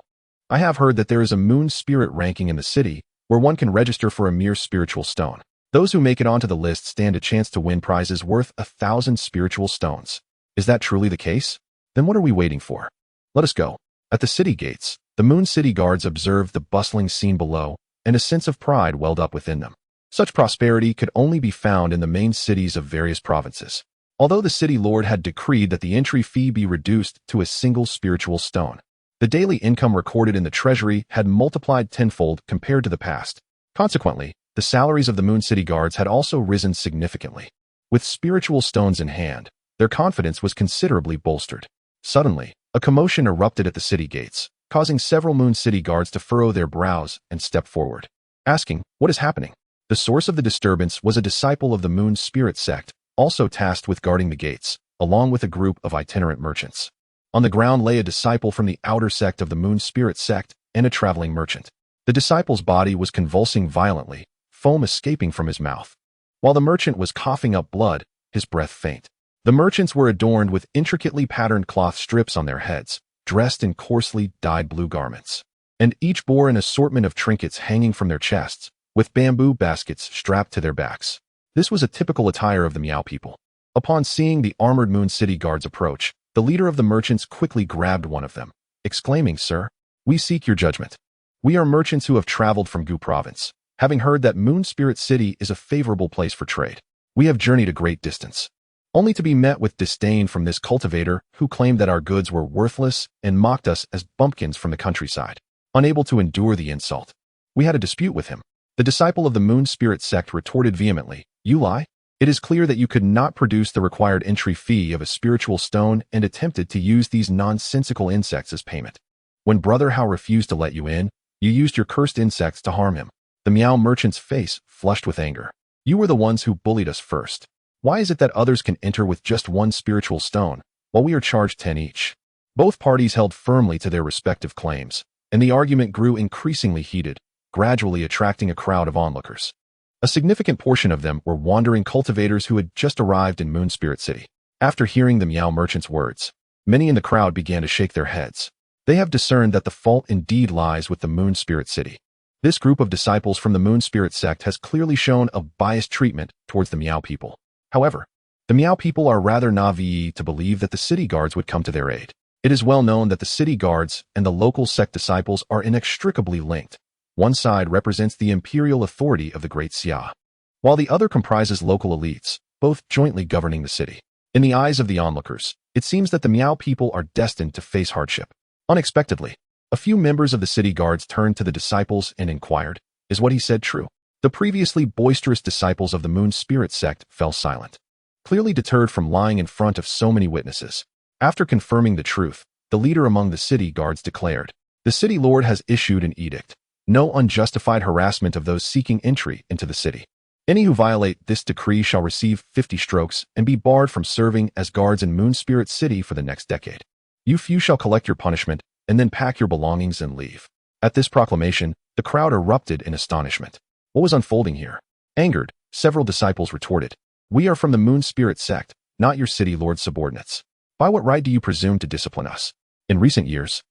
I have heard that there is a Moon Spirit ranking in the city where one can register for a mere spiritual stone. Those who make it onto the list stand a chance to win prizes worth 1,000 spiritual stones. Is that truly the case? Then what are we waiting for? Let us go. At the city gates, the Moon City guards observed the bustling scene below, and a sense of pride welled up within them. Such prosperity could only be found in the main cities of various provinces. Although the city lord had decreed that the entry fee be reduced to a single spiritual stone, the daily income recorded in the treasury had multiplied tenfold compared to the past. Consequently, the salaries of the Moon City guards had also risen significantly. With spiritual stones in hand, their confidence was considerably bolstered. Suddenly, a commotion erupted at the city gates, causing several Moon City guards to furrow their brows and step forward, asking, "What is happening?" The source of the disturbance was a disciple of the Moon Spirit sect, also tasked with guarding the gates, along with a group of itinerant merchants. On the ground lay a disciple from the outer sect of the Moon Spirit sect and a traveling merchant. The disciple's body was convulsing violently, foam escaping from his mouth. While the merchant was coughing up blood, his breath faint. The merchants were adorned with intricately patterned cloth strips on their heads, dressed in coarsely dyed blue garments, and each bore an assortment of trinkets hanging from their chests, with bamboo baskets strapped to their backs. This was a typical attire of the Miao people. Upon seeing the armored Moon City guards approach, the leader of the merchants quickly grabbed one of them, exclaiming, "Sir, we seek your judgment. We are merchants who have traveled from Gu Province, having heard that Moon Spirit City is a favorable place for trade. We have journeyed a great distance, only to be met with disdain from this cultivator who claimed that our goods were worthless and mocked us as bumpkins from the countryside. Unable to endure the insult, we had a dispute with him." The disciple of the Moon Spirit sect retorted vehemently, "You lie? It is clear that you could not produce the required entry fee of a spiritual stone and attempted to use these nonsensical insects as payment. When Brother Hao refused to let you in, you used your cursed insects to harm him." The Miao merchant's face flushed with anger. "You were the ones who bullied us first. Why is it that others can enter with just 1 spiritual stone, while we are charged 10 each?" Both parties held firmly to their respective claims, and the argument grew increasingly heated, gradually attracting a crowd of onlookers. A significant portion of them were wandering cultivators who had just arrived in Moon Spirit City. After hearing the Miao merchant's words, many in the crowd began to shake their heads. They have discerned that the fault indeed lies with the Moon Spirit City. This group of disciples from the Moon Spirit sect has clearly shown a biased treatment towards the Miao people. However, the Miao people are rather naive to believe that the city guards would come to their aid. It is well known that the city guards and the local sect disciples are inextricably linked. One side represents the imperial authority of the Great Xia, while the other comprises local elites, both jointly governing the city. In the eyes of the onlookers, it seems that the Miao people are destined to face hardship. Unexpectedly, a few members of the city guards turned to the disciples and inquired, "Is what he said true?" The previously boisterous disciples of the Moon Spirit sect fell silent, clearly deterred from lying in front of so many witnesses. After confirming the truth, the leader among the city guards declared, "The city lord has issued an edict. No unjustified harassment of those seeking entry into the city. Any who violate this decree shall receive 50 strokes and be barred from serving as guards in Moon Spirit City for the next decade. You few shall collect your punishment and then pack your belongings and leave." At this proclamation, the crowd erupted in astonishment. What was unfolding here? Angered, several disciples retorted, "We are from the Moon Spirit sect, not your city lord's subordinates. By what right do you presume to discipline us?" In recent years,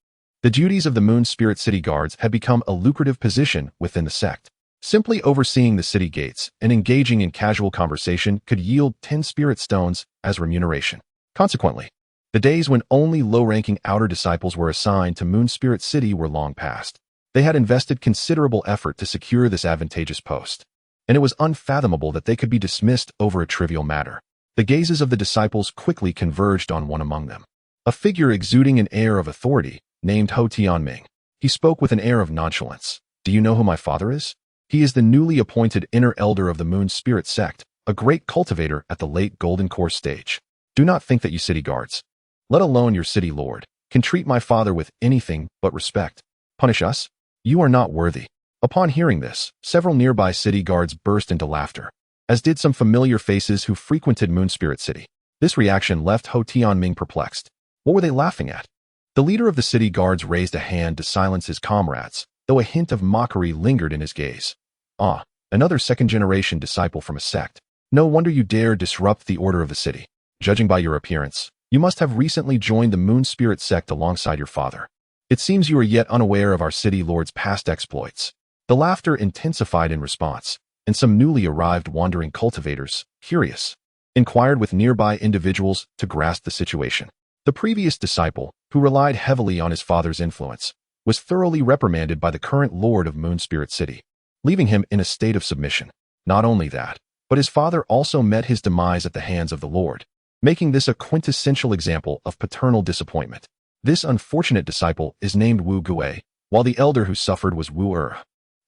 the duties of the Moon Spirit City Guards had become a lucrative position within the sect. Simply overseeing the city gates and engaging in casual conversation could yield 10 spirit stones as remuneration. Consequently, the days when only low-ranking outer disciples were assigned to Moon Spirit City were long past. They had invested considerable effort to secure this advantageous post, and it was unfathomable that they could be dismissed over a trivial matter. The gazes of the disciples quickly converged on one among them, a figure exuding an air of authority, named Ho Tianming. He spoke with an air of nonchalance. "Do you know who my father is? He is the newly appointed inner elder of the Moon Spirit sect, a great cultivator at the late Golden Core stage. Do not think that you city guards, let alone your city lord, can treat my father with anything but respect. Punish us? You are not worthy." Upon hearing this, several nearby city guards burst into laughter, as did some familiar faces who frequented Moon Spirit City. This reaction left Ho Tianming perplexed. What were they laughing at? The leader of the city guards raised a hand to silence his comrades, though a hint of mockery lingered in his gaze. "Ah, another second-generation disciple from a sect. No wonder you dare disrupt the order of the city. Judging by your appearance, you must have recently joined the Moon Spirit sect alongside your father. It seems you are yet unaware of our city lord's past exploits." The laughter intensified in response, and some newly arrived wandering cultivators, curious, inquired with nearby individuals to grasp the situation. The previous disciple, who relied heavily on his father's influence, was thoroughly reprimanded by the current lord of Moon Spirit City, leaving him in a state of submission. Not only that, but his father also met his demise at the hands of the lord, making this a quintessential example of paternal disappointment. This unfortunate disciple is named Wu Gui, while the elder who suffered was Wu Er,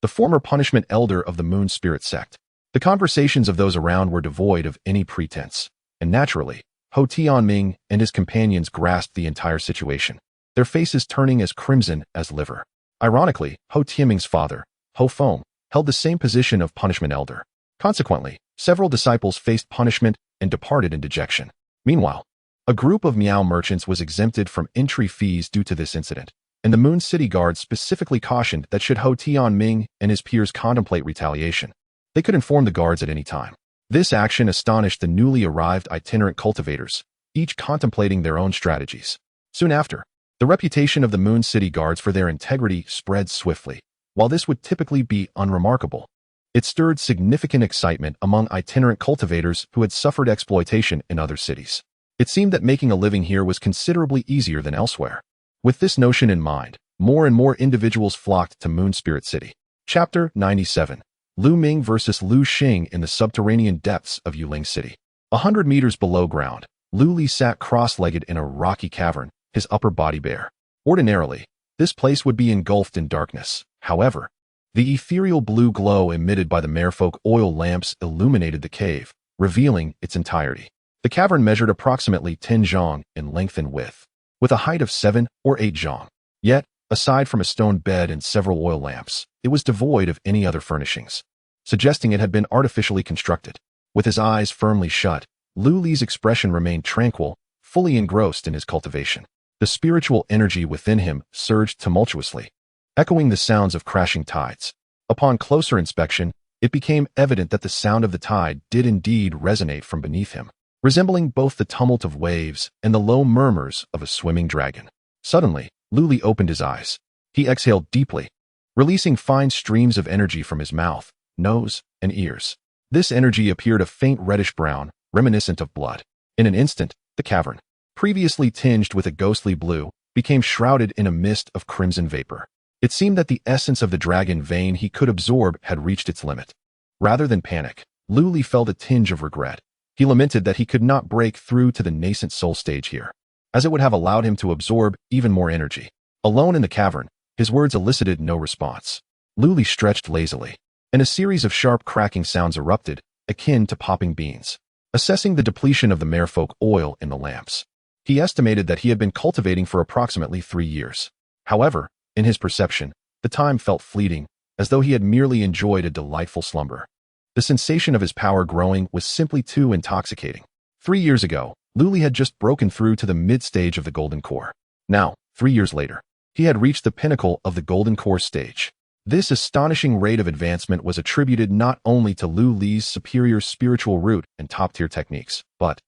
the former punishment elder of the Moon Spirit sect. The conversations of those around were devoid of any pretense, and naturally, Ho Tianming and his companions grasped the entire situation, their faces turning as crimson as liver. Ironically, Ho Tianming's father, Ho Feng, held the same position of punishment elder. Consequently, several disciples faced punishment and departed in dejection. Meanwhile, a group of Miao merchants was exempted from entry fees due to this incident, and the Moon City Guard specifically cautioned that should Ho Tianming and his peers contemplate retaliation, they could inform the guards at any time. This action astonished the newly arrived itinerant cultivators, each contemplating their own strategies. Soon after, the reputation of the Moon City Guards for their integrity spread swiftly. While this would typically be unremarkable, it stirred significant excitement among itinerant cultivators who had suffered exploitation in other cities. It seemed that making a living here was considerably easier than elsewhere. With this notion in mind, more and more individuals flocked to Moon Spirit City. Chapter 97. Lu Ming versus Lu Xing in the subterranean depths of Yuling City. 100 meters below ground, Lu Li sat cross-legged in a rocky cavern, his upper body bare. Ordinarily, this place would be engulfed in darkness. However, the ethereal blue glow emitted by the merfolk oil lamps illuminated the cave, revealing its entirety. The cavern measured approximately 10 zhang in length and width, with a height of 7 or 8 zhang. Yet, aside from a stone bed and several oil lamps, it was devoid of any other furnishings, suggesting it had been artificially constructed. With his eyes firmly shut, Lu Li's expression remained tranquil, fully engrossed in his cultivation. The spiritual energy within him surged tumultuously, echoing the sounds of crashing tides. Upon closer inspection, it became evident that the sound of the tide did indeed resonate from beneath him, resembling both the tumult of waves and the low murmurs of a swimming dragon. Suddenly, Lu Li opened his eyes. He exhaled deeply, releasing fine streams of energy from his mouth, nose, and ears. This energy appeared a faint reddish brown, reminiscent of blood. In an instant, the cavern, previously tinged with a ghostly blue, became shrouded in a mist of crimson vapor. It seemed that the essence of the dragon vein he could absorb had reached its limit. Rather than panic, Lu Li felt a tinge of regret. He lamented that he could not break through to the nascent soul stage here, as it would have allowed him to absorb even more energy. Alone in the cavern, his words elicited no response. Lu Li stretched lazily, and a series of sharp cracking sounds erupted, akin to popping beans. Assessing the depletion of the merfolk oil in the lamps, he estimated that he had been cultivating for approximately 3 years. However, in his perception, the time felt fleeting, as though he had merely enjoyed a delightful slumber. The sensation of his power growing was simply too intoxicating. 3 years ago, Lu Li had just broken through to the mid-stage of the Golden Core. Now, 3 years later, he had reached the pinnacle of the Golden Core stage. This astonishing rate of advancement was attributed not only to Lu Li's superior spiritual root and top-tier techniques, but,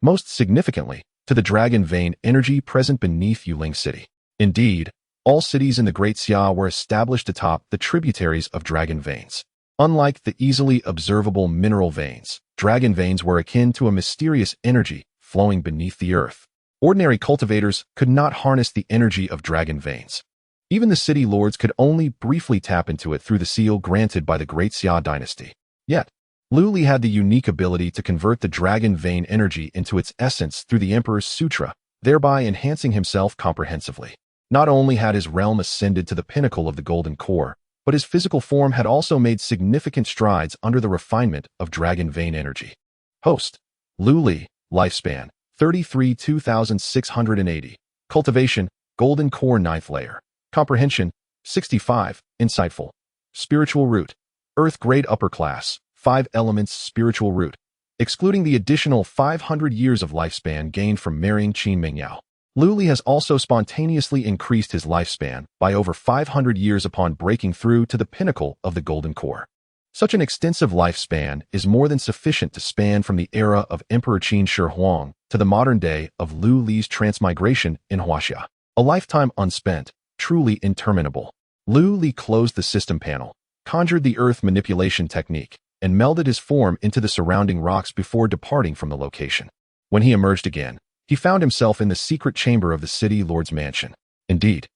most significantly, to the dragon vein energy present beneath Yuling City. Indeed, all cities in the Great Xia were established atop the tributaries of dragon veins. Unlike the easily observable mineral veins, dragon veins were akin to a mysterious energy flowing beneath the earth. Ordinary cultivators could not harness the energy of dragon veins. Even the city lords could only briefly tap into it through the seal granted by the Great Xia dynasty. Yet, Lu Li had the unique ability to convert the dragon vein energy into its essence through the Emperor's Sutra, thereby enhancing himself comprehensively. Not only had his realm ascended to the pinnacle of the Golden Core, but his physical form had also made significant strides under the refinement of dragon vein energy. Host: Lu Li, lifespan, 33 2680. Cultivation, Golden Core 9th layer. Comprehension, 65, insightful. Spiritual root, Earth grade upper class, 5 elements spiritual root, excluding the additional 500 years of lifespan gained from marrying Qin Mingyao. Lu Li has also spontaneously increased his lifespan by over 500 years upon breaking through to the pinnacle of the Golden Core. Such an extensive lifespan is more than sufficient to span from the era of Emperor Qin Shi Huang to the modern day of Lu Li's transmigration in Huaxia. A lifetime unspent, truly interminable. Lu Li closed the system panel, conjured the earth manipulation technique, and melded his form into the surrounding rocks before departing from the location. When he emerged again, he found himself in the secret chamber of the city lord's mansion. Indeed,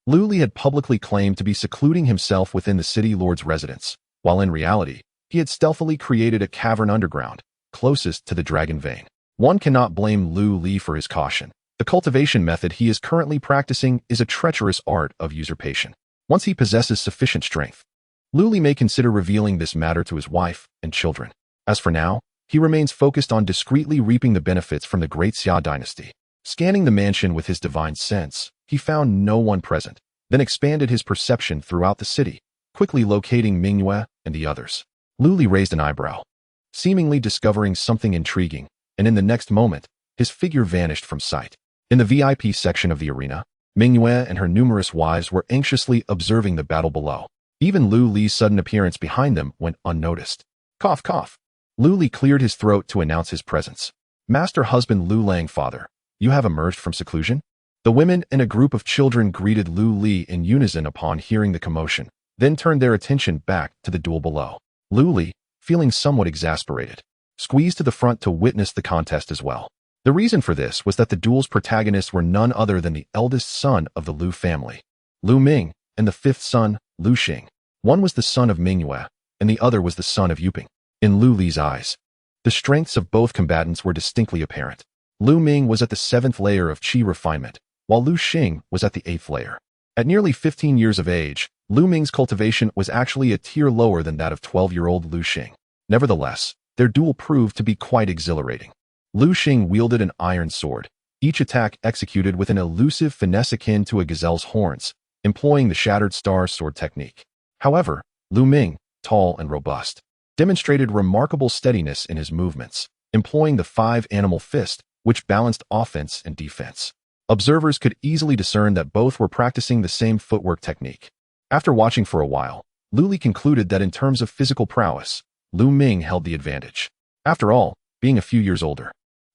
Lu Li had publicly claimed to be secluding himself within the city lord's residence, while in reality, he had stealthily created a cavern underground, closest to the dragon vein. One cannot blame Lu Li for his caution. The cultivation method he is currently practicing is a treacherous art of usurpation. Once he possesses sufficient strength, Lu Li may consider revealing this matter to his wife and children. As for now, he remains focused on discreetly reaping the benefits from the Great Xia dynasty. Scanning the mansion with his divine sense, he found no one present, then expanded his perception throughout the city, quickly locating Mingyue and the others. Lu Li raised an eyebrow, seemingly discovering something intriguing, and in the next moment, his figure vanished from sight. In the VIP section of the arena, Mingyue and her numerous wives were anxiously observing the battle below. Even Lu Li's sudden appearance behind them went unnoticed. Cough, cough. Lu Li cleared his throat to announce his presence. Master husband Lu Lang, father, you have emerged from seclusion? The women and a group of children greeted Lu Li in unison upon hearing the commotion, then turned their attention back to the duel below. Lu Li, feeling somewhat exasperated, squeezed to the front to witness the contest as well. The reason for this was that the duel's protagonists were none other than the eldest son of the Lu family, Lu Ming, and the fifth son, Lu Xing. One was the son of Mingyue, and the other was the son of Yuping. In Lu Li's eyes, the strengths of both combatants were distinctly apparent. Lu Ming was at the 7th layer of qi refinement, while Lu Xing was at the 8th layer. At nearly 15 years of age, Lu Ming's cultivation was actually a tier lower than that of 12-year-old Lu Xing. Nevertheless, their duel proved to be quite exhilarating. Lu Xing wielded an iron sword, each attack executed with an elusive finesse akin to a gazelle's horns, employing the shattered star sword technique. However, Lu Ming, tall and robust, demonstrated remarkable steadiness in his movements, employing the 5-animal fist, which balanced offense and defense. Observers could easily discern that both were practicing the same footwork technique. After watching for a while, Lu Li concluded that in terms of physical prowess, Lu Ming held the advantage. After all, being a few years older,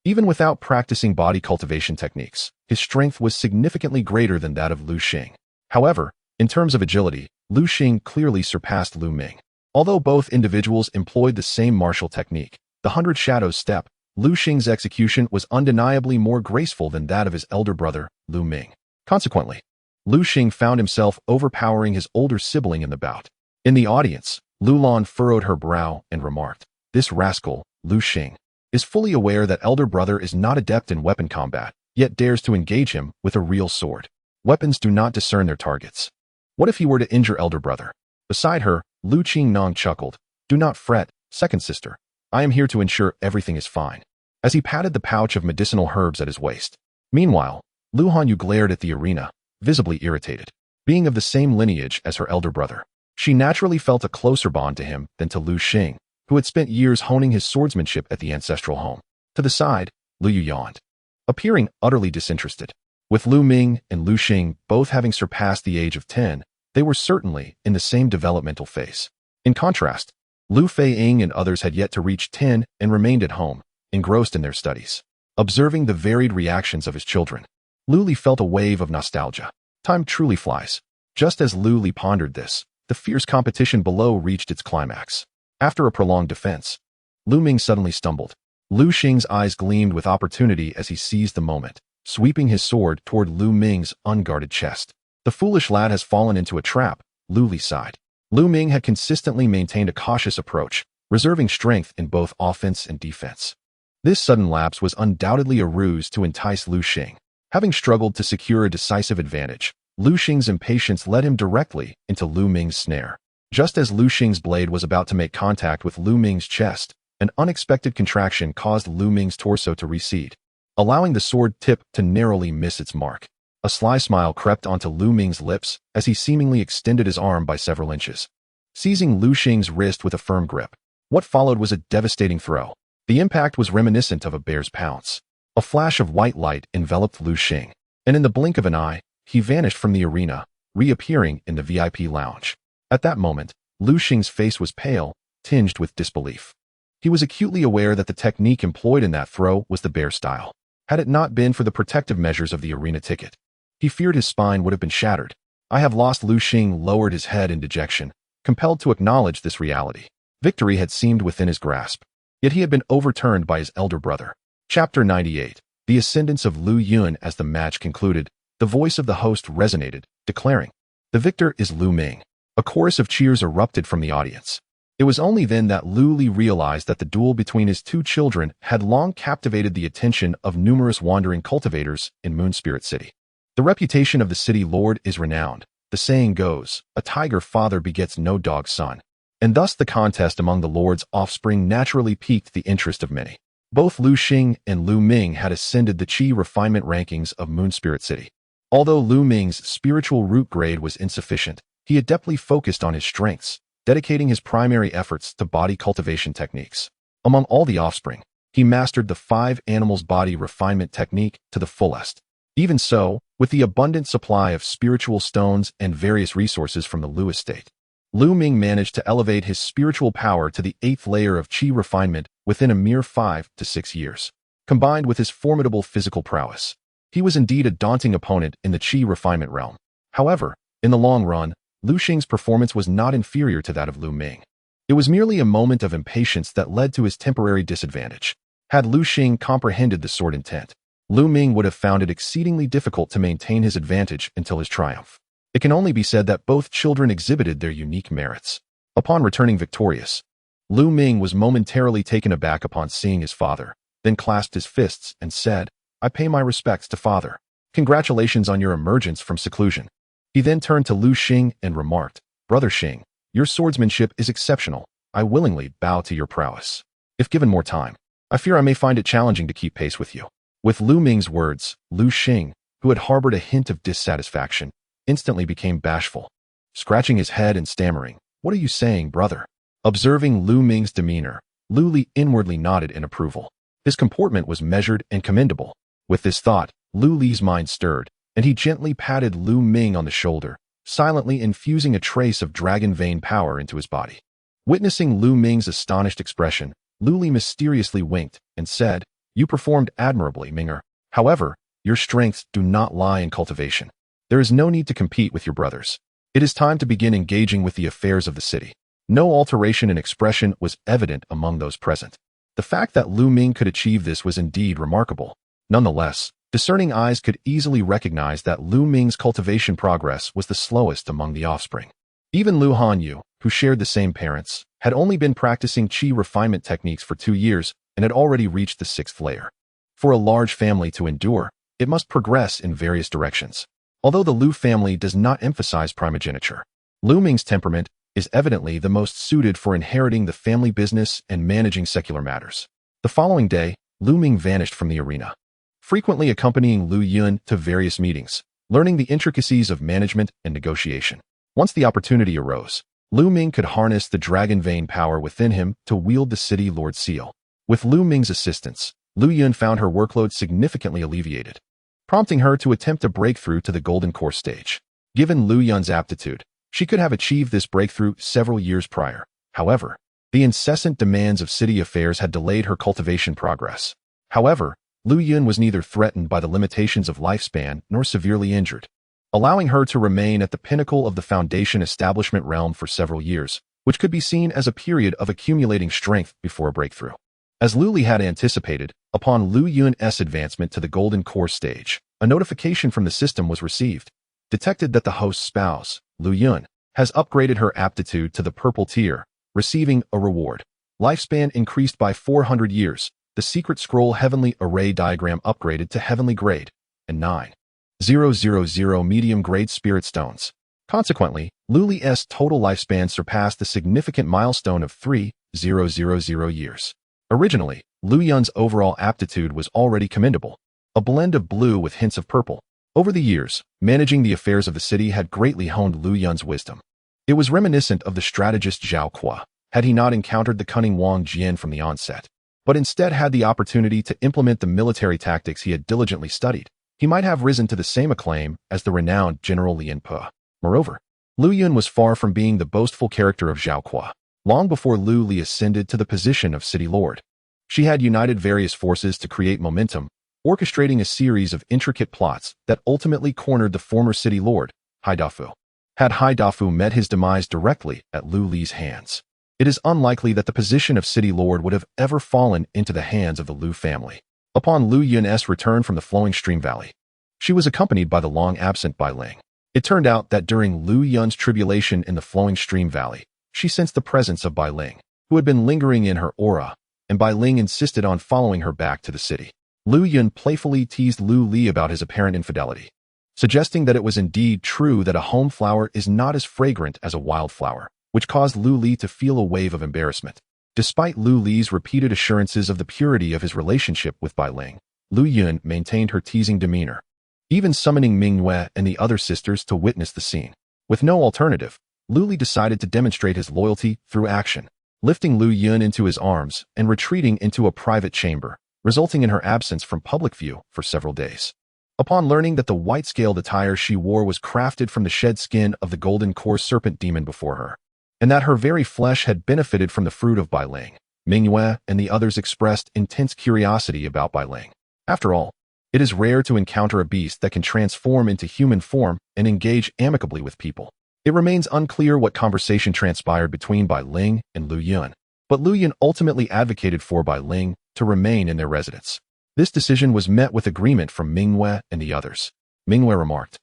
even without practicing body cultivation techniques, his strength was significantly greater than that of Lu Xing. However, in terms of agility, Lu Xing clearly surpassed Lu Ming. Although both individuals employed the same martial technique, the 100 Shadows step, Lu Xing's execution was undeniably more graceful than that of his elder brother, Lu Ming. Consequently, Lu Xing found himself overpowering his older sibling in the bout. In the audience, Lu Lan furrowed her brow and remarked, "This rascal, Lu Xing, is fully aware that elder brother is not adept in weapon combat, yet dares to engage him with a real sword. Weapons do not discern their targets. What if he were to injure elder brother?" Beside her, Lu Qingnong chuckled, "Do not fret, second sister. I am here to ensure everything is fine," as he patted the pouch of medicinal herbs at his waist. Meanwhile, Lu Hanyu glared at the arena, visibly irritated. Being of the same lineage as her elder brother, she naturally felt a closer bond to him than to Lu Xing, who had spent years honing his swordsmanship at the ancestral home. To the side, Lu Yu yawned, appearing utterly disinterested. With Lu Ming and Lu Xing both having surpassed the age of 10, they were certainly in the same developmental phase. In contrast, Lu Feiying and others had yet to reach 10 and remained at home, engrossed in their studies. Observing the varied reactions of his children, Lu Li felt a wave of nostalgia. Time truly flies. Just as Lu Li pondered this, the fierce competition below reached its climax. After a prolonged defense, Lu Ming suddenly stumbled. Lu Xing's eyes gleamed with opportunity as he seized the moment, sweeping his sword toward Lu Ming's unguarded chest. "The foolish lad has fallen into a trap," Lu Li sighed. Lu Ming had consistently maintained a cautious approach, reserving strength in both offense and defense. This sudden lapse was undoubtedly a ruse to entice Lu Xing. Having struggled to secure a decisive advantage, Lu Xing's impatience led him directly into Lu Ming's snare. Just as Lu Xing's blade was about to make contact with Lu Ming's chest, an unexpected contraction caused Lu Ming's torso to recede, allowing the sword tip to narrowly miss its mark. A sly smile crept onto Lu Ming's lips as he seemingly extended his arm by several inches, seizing Lu Xing's wrist with a firm grip. What followed was a devastating throw. The impact was reminiscent of a bear's pounce. A flash of white light enveloped Lu Xing, and in the blink of an eye, he vanished from the arena, reappearing in the VIP lounge. At that moment, Lu Xing's face was pale, tinged with disbelief. He was acutely aware that the technique employed in that throw was the bear style. Had it not been for the protective measures of the arena ticket, he feared his spine would have been shattered. "I have lost." Lu Xing lowered his head in dejection, compelled to acknowledge this reality. Victory had seemed within his grasp, yet he had been overturned by his elder brother. Chapter 98. The Ascendance of Lu Yun. As the match concluded, the voice of the host resonated, declaring, "The victor is Lu Ming." A chorus of cheers erupted from the audience. It was only then that Lu Li realized that the duel between his two children had long captivated the attention of numerous wandering cultivators in Moon Spirit City. The reputation of the city lord is renowned. The saying goes, "A tiger father begets no dog son." And thus the contest among the lord's offspring naturally piqued the interest of many. Both Lu Xing and Lu Ming had ascended the Qi refinement rankings of Moon Spirit City. Although Lu Ming's spiritual root grade was insufficient, he adeptly focused on his strengths, dedicating his primary efforts to body cultivation techniques. Among all the offspring, he mastered the 5 animals body refinement technique to the fullest. Even so, with the abundant supply of spiritual stones and various resources from the Lu estate, Lu Ming managed to elevate his spiritual power to the 8th layer of Qi refinement within a mere 5 to 6 years. Combined with his formidable physical prowess, he was indeed a daunting opponent in the Qi refinement realm. However, in the long run, Lu Xing's performance was not inferior to that of Lu Ming. It was merely a moment of impatience that led to his temporary disadvantage. Had Lu Xing comprehended the sword intent, Lu Ming would have found it exceedingly difficult to maintain his advantage until his triumph. It can only be said that both children exhibited their unique merits. Upon returning victorious, Lu Ming was momentarily taken aback upon seeing his father, then clasped his fists and said, "I pay my respects to father. Congratulations on your emergence from seclusion." He then turned to Lu Xing and remarked, "Brother Xing, your swordsmanship is exceptional. I willingly bow to your prowess. If given more time, I fear I may find it challenging to keep pace with you." With Lu Ming's words, Lu Xing, who had harbored a hint of dissatisfaction, instantly became bashful, scratching his head and stammering, "What are you saying, brother?" Observing Lu Ming's demeanor, Lu Li inwardly nodded in approval. His comportment was measured and commendable. With this thought, Lu Li's mind stirred, and he gently patted Lu Ming on the shoulder, silently infusing a trace of dragon vein power into his body. Witnessing Lu Ming's astonished expression, Lu Li mysteriously winked and said, "You performed admirably, Minger. However, your strengths do not lie in cultivation. There is no need to compete with your brothers. It is time to begin engaging with the affairs of the city." No alteration in expression was evident among those present. The fact that Lu Ming could achieve this was indeed remarkable. Nonetheless, discerning eyes could easily recognize that Lu Ming's cultivation progress was the slowest among the offspring. Even Lu Hanyu, who shared the same parents, had only been practicing qi refinement techniques for 2 years and had already reached the 6th layer. For a large family to endure, it must progress in various directions. Although the Lu family does not emphasize primogeniture, Lu Ming's temperament is evidently the most suited for inheriting the family business and managing secular matters. The following day, Lu Ming vanished from the arena, frequently accompanying Lu Yun to various meetings, learning the intricacies of management and negotiation. Once the opportunity arose, Lu Ming could harness the dragon vein power within him to wield the city lord seal. With Lu Ming's assistance, Lu Yun found her workload significantly alleviated, prompting her to attempt a breakthrough to the golden core stage. Given Lu Yun's aptitude, she could have achieved this breakthrough several years prior. However, the incessant demands of city affairs had delayed her cultivation progress. However, Lu Yun was neither threatened by the limitations of lifespan nor severely injured, allowing her to remain at the pinnacle of the foundation establishment realm for several years, which could be seen as a period of accumulating strength before a breakthrough. As Lu Li had anticipated, upon Lu Yun's advancement to the golden core stage, a notification from the system was received, detected that the host's spouse, Lu Yun, has upgraded her aptitude to the purple tier, receiving a reward. Lifespan increased by 400 years, the secret scroll heavenly array diagram upgraded to heavenly grade, and 9,000 medium grade spirit stones. Consequently, Lu Li's total lifespan surpassed the significant milestone of 3,000 years. Originally, Lu Yun's overall aptitude was already commendable, a blend of blue with hints of purple. Over the years, managing the affairs of the city had greatly honed Lu Yun's wisdom. It was reminiscent of the strategist Zhao Kuo, had he not encountered the cunning Wang Jian from the onset, but instead had the opportunity to implement the military tactics he had diligently studied. He might have risen to the same acclaim as the renowned General Lian Pe. Moreover, Lu Yun was far from being the boastful character of Zhao Kuo. Long before Lu Li ascended to the position of city lord, she had united various forces to create momentum, orchestrating a series of intricate plots that ultimately cornered the former city lord, Hai Dafu. Had Hai Dafu met his demise directly at Lu Li's hands, it is unlikely that the position of city lord would have ever fallen into the hands of the Lu family. Upon Lu Yun's return from the flowing stream valley, she was accompanied by the long-absent Bai Ling. It turned out that during Lu Yun's tribulation in the flowing stream valley, she sensed the presence of Bai Ling, who had been lingering in her aura, and Bai Ling insisted on following her back to the city. Lu Yun playfully teased Lu Li about his apparent infidelity, suggesting that it was indeed true that a home flower is not as fragrant as a wild flower, which caused Lu Li to feel a wave of embarrassment. Despite Lu Li's repeated assurances of the purity of his relationship with Bai Ling, Lu Yun maintained her teasing demeanor, even summoning Ming Yue and the other sisters to witness the scene. With no alternative, Lu Li decided to demonstrate his loyalty through action, lifting Lu Yun into his arms and retreating into a private chamber, resulting in her absence from public view for several days. Upon learning that the white-scaled attire she wore was crafted from the shed skin of the golden core serpent demon before her, and that her very flesh had benefited from the fruit of Bai Ling, Ming Yue and the others expressed intense curiosity about Bai Ling. After all, it is rare to encounter a beast that can transform into human form and engage amicably with people. It remains unclear what conversation transpired between Bai Ling and Lu Yun, but Lu Yun ultimately advocated for Bai Ling to remain in their residence. This decision was met with agreement from Ming Yue and the others. Ming Yue remarked,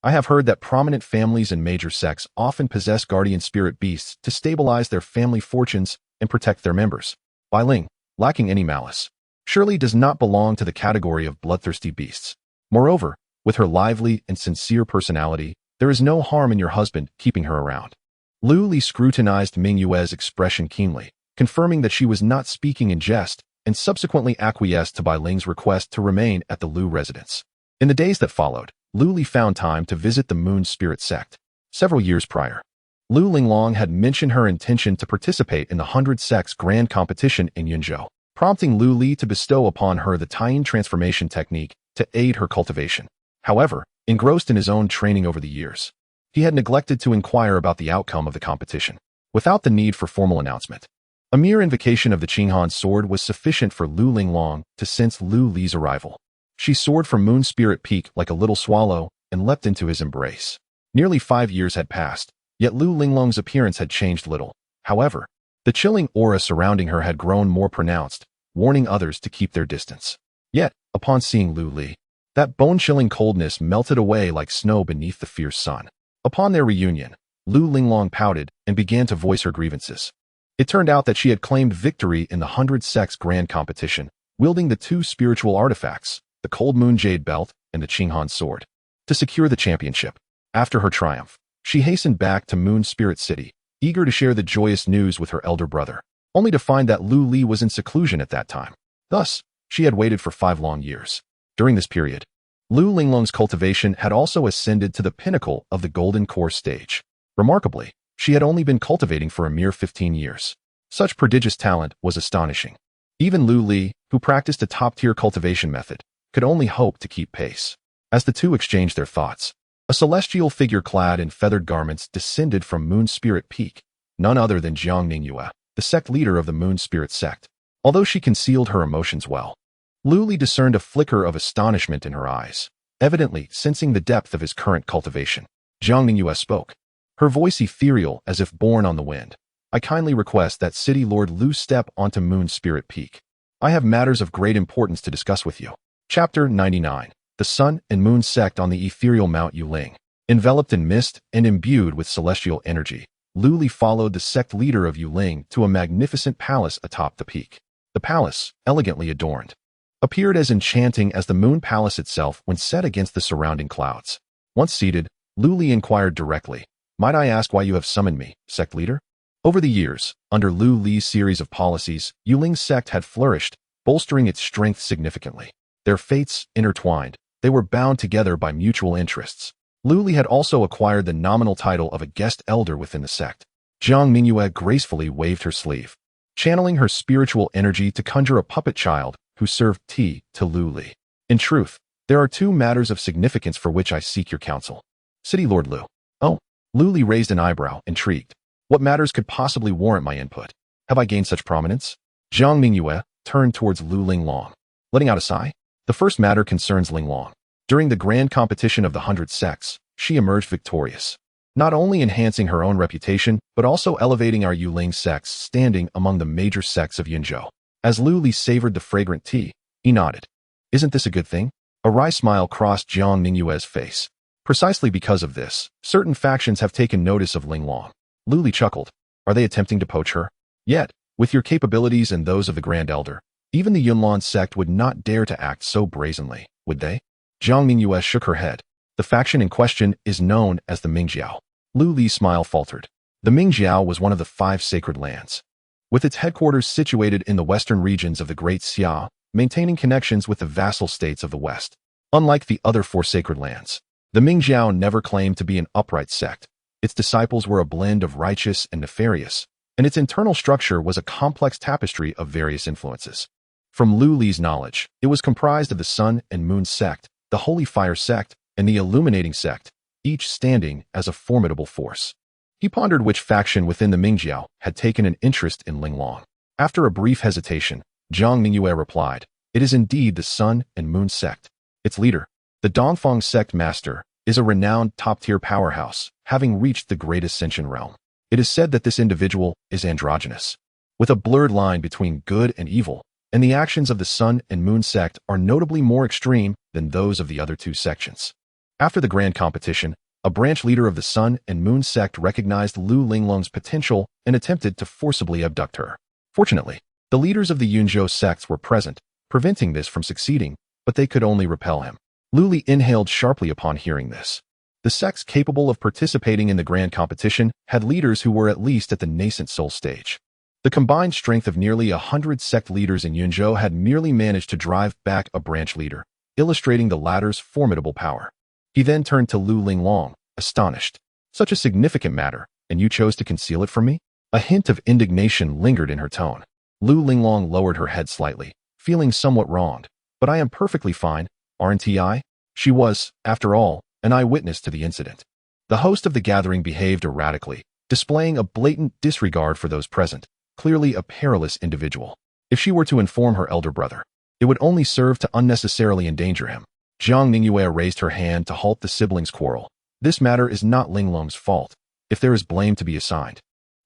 "I have heard that prominent families and major sects often possess guardian spirit beasts to stabilize their family fortunes and protect their members. Bai Ling, lacking any malice, surely does not belong to the category of bloodthirsty beasts. Moreover, with her lively and sincere personality, there is no harm in your husband keeping her around." Lu Li scrutinized Ming Yue's expression keenly, confirming that she was not speaking in jest, and subsequently acquiesced to Bai Ling's request to remain at the Lu residence. In the days that followed, Lu Li found time to visit the Moon Spirit sect. Several years prior, Lu Linglong had mentioned her intention to participate in the 100 Sects Grand Competition in Yunzhou, prompting Lu Li to bestow upon her the Taiyin transformation technique to aid her cultivation. However, engrossed in his own training over the years, he had neglected to inquire about the outcome of the competition. Without the need for formal announcement, a mere invocation of the Qinghan sword was sufficient for Lu Linglong to sense Lu Li's arrival. She soared from Moon Spirit Peak like a little swallow and leapt into his embrace. Nearly 5 years had passed, yet Lu Linglong's appearance had changed little. However, the chilling aura surrounding her had grown more pronounced, warning others to keep their distance. Yet, upon seeing Lu Li, that bone-chilling coldness melted away like snow beneath the fierce sun. Upon their reunion, Lu Linglong pouted and began to voice her grievances. It turned out that she had claimed victory in the 100 Sects Grand Competition, wielding the two spiritual artifacts, the Cold Moon Jade Belt and the Qinghan Sword, to secure the championship. After her triumph, she hastened back to Moon Spirit City, eager to share the joyous news with her elder brother, only to find that Lu Li was in seclusion at that time. Thus, she had waited for 5 long years. During this period, Lu Linglong's cultivation had also ascended to the pinnacle of the Golden Core stage. Remarkably, she had only been cultivating for a mere 15 years. Such prodigious talent was astonishing. Even Lu Li, who practiced a top-tier cultivation method, could only hope to keep pace. As the two exchanged their thoughts, a celestial figure clad in feathered garments descended from Moon Spirit Peak, none other than Jiang Ningyue, the sect leader of the Moon Spirit sect. Although she concealed her emotions well, Lu Li discerned a flicker of astonishment in her eyes, evidently sensing the depth of his current cultivation. Jiang Ningyue spoke, her voice ethereal as if borne on the wind. I kindly request that City Lord Lu step onto Moon Spirit Peak. I have matters of great importance to discuss with you. Chapter 99. The Sun and Moon Sect on the ethereal Mount Yuling. Enveloped in mist and imbued with celestial energy, Lu Li followed the sect leader of Yuling to a magnificent palace atop the peak. The palace, elegantly adorned, appeared as enchanting as the Moon Palace itself when set against the surrounding clouds. Once seated, Lu Li inquired directly, "Might I ask why you have summoned me, sect leader?" Over the years, under Lu Li's series of policies, Yuling's sect had flourished, bolstering its strength significantly. Their fates intertwined, they were bound together by mutual interests. Lu Li had also acquired the nominal title of a guest elder within the sect. Jiang Ningyue gracefully waved her sleeve, channeling her spiritual energy to conjure a puppet child who served tea to Lu Li. In truth, there are 2 matters of significance for which I seek your counsel. City Lord Lu. Oh, Lu Li raised an eyebrow, intrigued. What matters could possibly warrant my input? Have I gained such prominence? Jiang Ningyue turned towards Lu Linglong, letting out a sigh. The first matter concerns Linglong. During the grand competition of the 100 Sects, she emerged victorious, not only enhancing her own reputation, but also elevating our Yuling sect's standing among the major sects of Yunzhou. As Lu Li savored the fragrant tea, he nodded. Isn't this a good thing? A wry smile crossed Jiang Ningyue's face. Precisely because of this, certain factions have taken notice of Linglong. Lu Li chuckled. Are they attempting to poach her? Yet, with your capabilities and those of the Grand Elder, even the Yunlan sect would not dare to act so brazenly, would they? Jiang Ningyue shook her head. The faction in question is known as the Mingjiao. Lu Li's smile faltered. The Mingjiao was one of the 5 sacred lands, with its headquarters situated in the western regions of the Great Xia, maintaining connections with the vassal states of the west. Unlike the other 4 sacred lands, the Mingjiao never claimed to be an upright sect. Its disciples were a blend of righteous and nefarious, and its internal structure was a complex tapestry of various influences. From Lu Li's knowledge, it was comprised of the Sun and Moon sect, the Holy Fire sect, and the Illuminating sect, each standing as a formidable force. He pondered which faction within the Mingjiao had taken an interest in Linglong. After a brief hesitation, Jiang Ningyue replied, "It is indeed the Sun and Moon sect. Its leader, the Dongfang sect master, is a renowned top-tier powerhouse, having reached the great ascension realm. It is said that this individual is androgynous, with a blurred line between good and evil, and the actions of the Sun and Moon sect are notably more extreme than those of the other 2 sections." After the grand competition, a branch leader of the Sun and Moon sect recognized Lu Linglong's potential and attempted to forcibly abduct her. Fortunately, the leaders of the Yunzhou sects were present, preventing this from succeeding, but they could only repel him. Lu Li inhaled sharply upon hearing this. The sects capable of participating in the grand competition had leaders who were at least at the nascent soul stage. The combined strength of nearly 100 sect leaders in Yunzhou had merely managed to drive back a branch leader, illustrating the latter's formidable power. He then turned to Lu Linglong, astonished. Such a significant matter, and you chose to conceal it from me? A hint of indignation lingered in her tone. Lu Linglong lowered her head slightly, feeling somewhat wronged. But I am perfectly fine, aren't I? She was, after all, an eyewitness to the incident. The host of the gathering behaved erratically, displaying a blatant disregard for those present, clearly a perilous individual. If she were to inform her elder brother, it would only serve to unnecessarily endanger him. Jiang Ningyue raised her hand to halt the siblings' quarrel. This matter is not Linglong's fault. If there is blame to be assigned,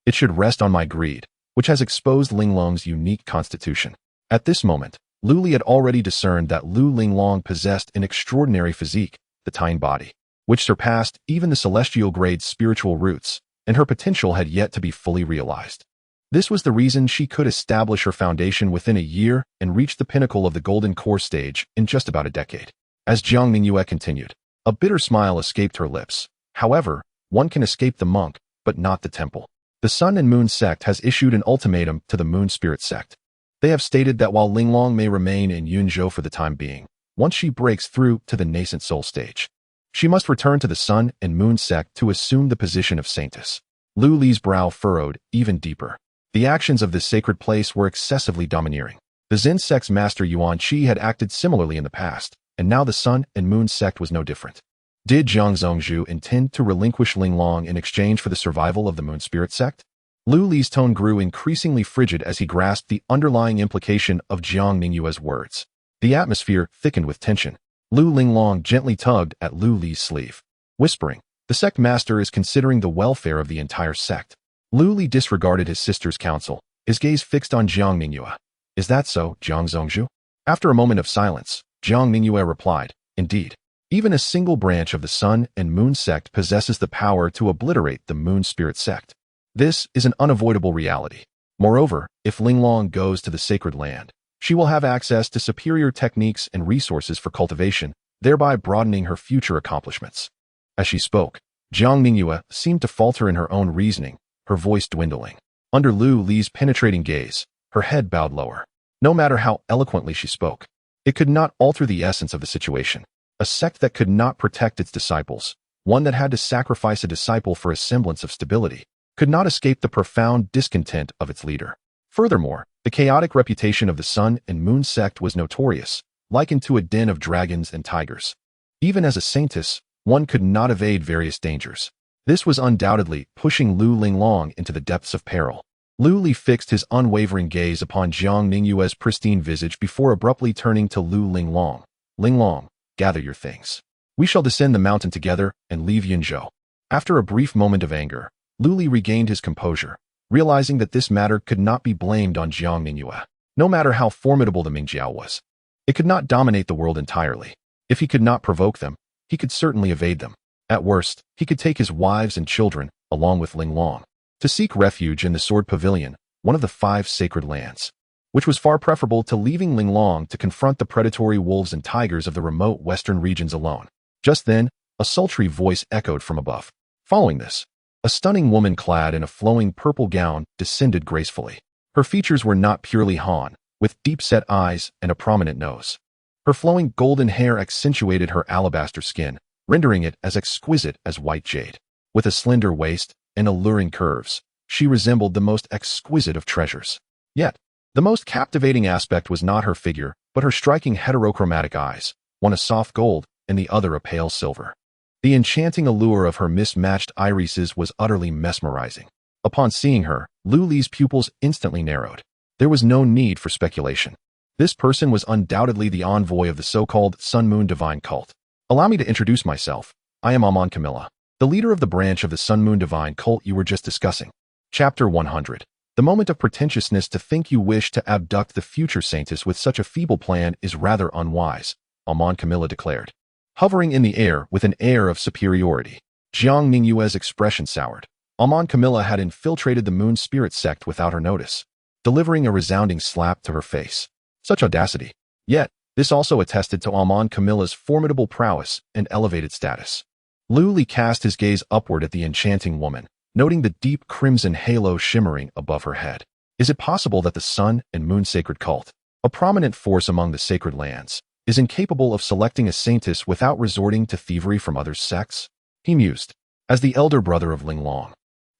it should rest on my greed, which has exposed Linglong's unique constitution. At this moment, Lu Li had already discerned that Lu Linglong possessed an extraordinary physique, the tine body, which surpassed even the celestial grade's spiritual roots, and her potential had yet to be fully realized. This was the reason she could establish her foundation within a year and reach the pinnacle of the golden core stage in just about a decade. As Jiang Mingyue continued, a bitter smile escaped her lips. However, one can escape the monk, but not the temple. The Sun and Moon sect has issued an ultimatum to the Moon Spirit sect. They have stated that while Linglong may remain in Yunzhou for the time being, once she breaks through to the nascent soul stage, she must return to the Sun and Moon sect to assume the position of saintess. Lu Li's brow furrowed even deeper. The actions of this sacred place were excessively domineering. The Zen sect's master Yuan Qi had acted similarly in the past, and now the Sun and Moon sect was no different. Did Zhang Zongzhu intend to relinquish Linglong in exchange for the survival of the Moon Spirit sect? Lu Li's tone grew increasingly frigid as he grasped the underlying implication of Jiang Mingyue's words. The atmosphere thickened with tension. Lu Linglong gently tugged at Lu Li's sleeve, whispering, "The sect master is considering the welfare of the entire sect." Lu Li disregarded his sister's counsel, his gaze fixed on Jiang Mingyue. "Is that so, Jiang Zongzhu?" After a moment of silence, Jiang Mingyue replied, "Indeed. Even a single branch of the Sun and Moon sect possesses the power to obliterate the Moon Spirit sect. This is an unavoidable reality. Moreover, if Linglong goes to the sacred land, she will have access to superior techniques and resources for cultivation, thereby broadening her future accomplishments." As she spoke, Jiang Mingyue seemed to falter in her own reasoning, her voice dwindling. Under Lu Li's penetrating gaze, her head bowed lower. No matter how eloquently she spoke, it could not alter the essence of the situation. A sect that could not protect its disciples, one that had to sacrifice a disciple for a semblance of stability, could not escape the profound discontent of its leader. Furthermore, the chaotic reputation of the Sun and Moon sect was notorious, likened to a den of dragons and tigers. Even as a saintess, one could not evade various dangers. This was undoubtedly pushing Lu Linglong into the depths of peril. Lu Li fixed his unwavering gaze upon Jiang Mingyue's pristine visage before abruptly turning to Lu Linglong. "Linglong, gather your things. We shall descend the mountain together and leave Yunzhou." After a brief moment of anger, Lu Li regained his composure, realizing that this matter could not be blamed on Jiang Mingyue. No matter how formidable the Mingjiao was, it could not dominate the world entirely. If he could not provoke them, he could certainly evade them. At worst, he could take his wives and children, along with Linglong, to seek refuge in the Sword Pavilion, one of the 5 sacred lands, which was far preferable to leaving Linglong to confront the predatory wolves and tigers of the remote western regions alone. Just then, a sultry voice echoed from above. Following this, a stunning woman clad in a flowing purple gown descended gracefully. Her features were not purely Han, with deep-set eyes and a prominent nose. Her flowing golden hair accentuated her alabaster skin, rendering it as exquisite as white jade. With a slender waist and alluring curves, she resembled the most exquisite of treasures. Yet, the most captivating aspect was not her figure, but her striking heterochromatic eyes, one a soft gold and the other a pale silver. The enchanting allure of her mismatched irises was utterly mesmerizing. Upon seeing her, Lu Li's pupils instantly narrowed. There was no need for speculation. This person was undoubtedly the envoy of the so-called Sun-Moon Divine Cult. "Allow me to introduce myself. I am Amon Camilla, the leader of the branch of the Sun-Moon Divine Cult you were just discussing." Chapter 100. The moment of pretentiousness to think you wish to abduct the future saintess with such a feeble plan is rather unwise, Amon Camilla declared, hovering in the air with an air of superiority. Jiang Mingyue's expression soured. Amon Camilla had infiltrated the Moon Spirit sect without her notice, delivering a resounding slap to her face. Such audacity. Yet, this also attested to Amon Camilla's formidable prowess and elevated status. Lu Li cast his gaze upward at the enchanting woman, noting the deep crimson halo shimmering above her head. Is it possible that the Sun and Moon Sacred Cult, a prominent force among the sacred lands, is incapable of selecting a saintess without resorting to thievery from other sects? He mused. As the elder brother of Linglong,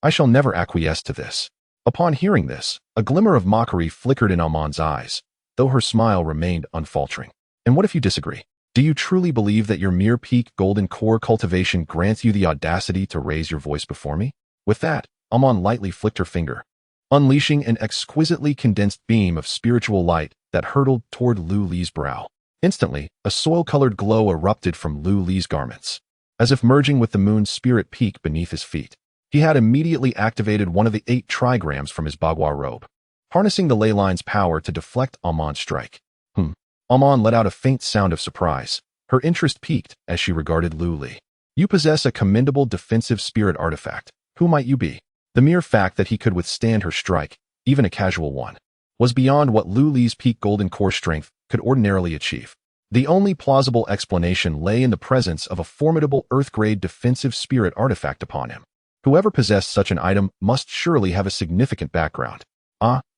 I shall never acquiesce to this. Upon hearing this, a glimmer of mockery flickered in Amon's eyes, though her smile remained unfaltering. "And what if you disagree? Do you truly believe that your mere peak golden core cultivation grants you the audacity to raise your voice before me?" With that, Amon lightly flicked her finger, unleashing an exquisitely condensed beam of spiritual light that hurtled toward Lu Li's brow. Instantly, a soil-colored glow erupted from Lu Li's garments, as if merging with the moon's spirit peak beneath his feet. He had immediately activated one of the 8 trigrams from his bagua robe. harnessing the ley line's power to deflect Amon's strike. Amon let out a faint sound of surprise. Her interest piqued as she regarded Lu Li. You possess a commendable defensive spirit artifact. Who might you be? The mere fact that he could withstand her strike, even a casual one, was beyond what Lu Li's peak golden core strength could ordinarily achieve. The only plausible explanation lay in the presence of a formidable Earth-grade defensive spirit artifact upon him. Whoever possessed such an item must surely have a significant background.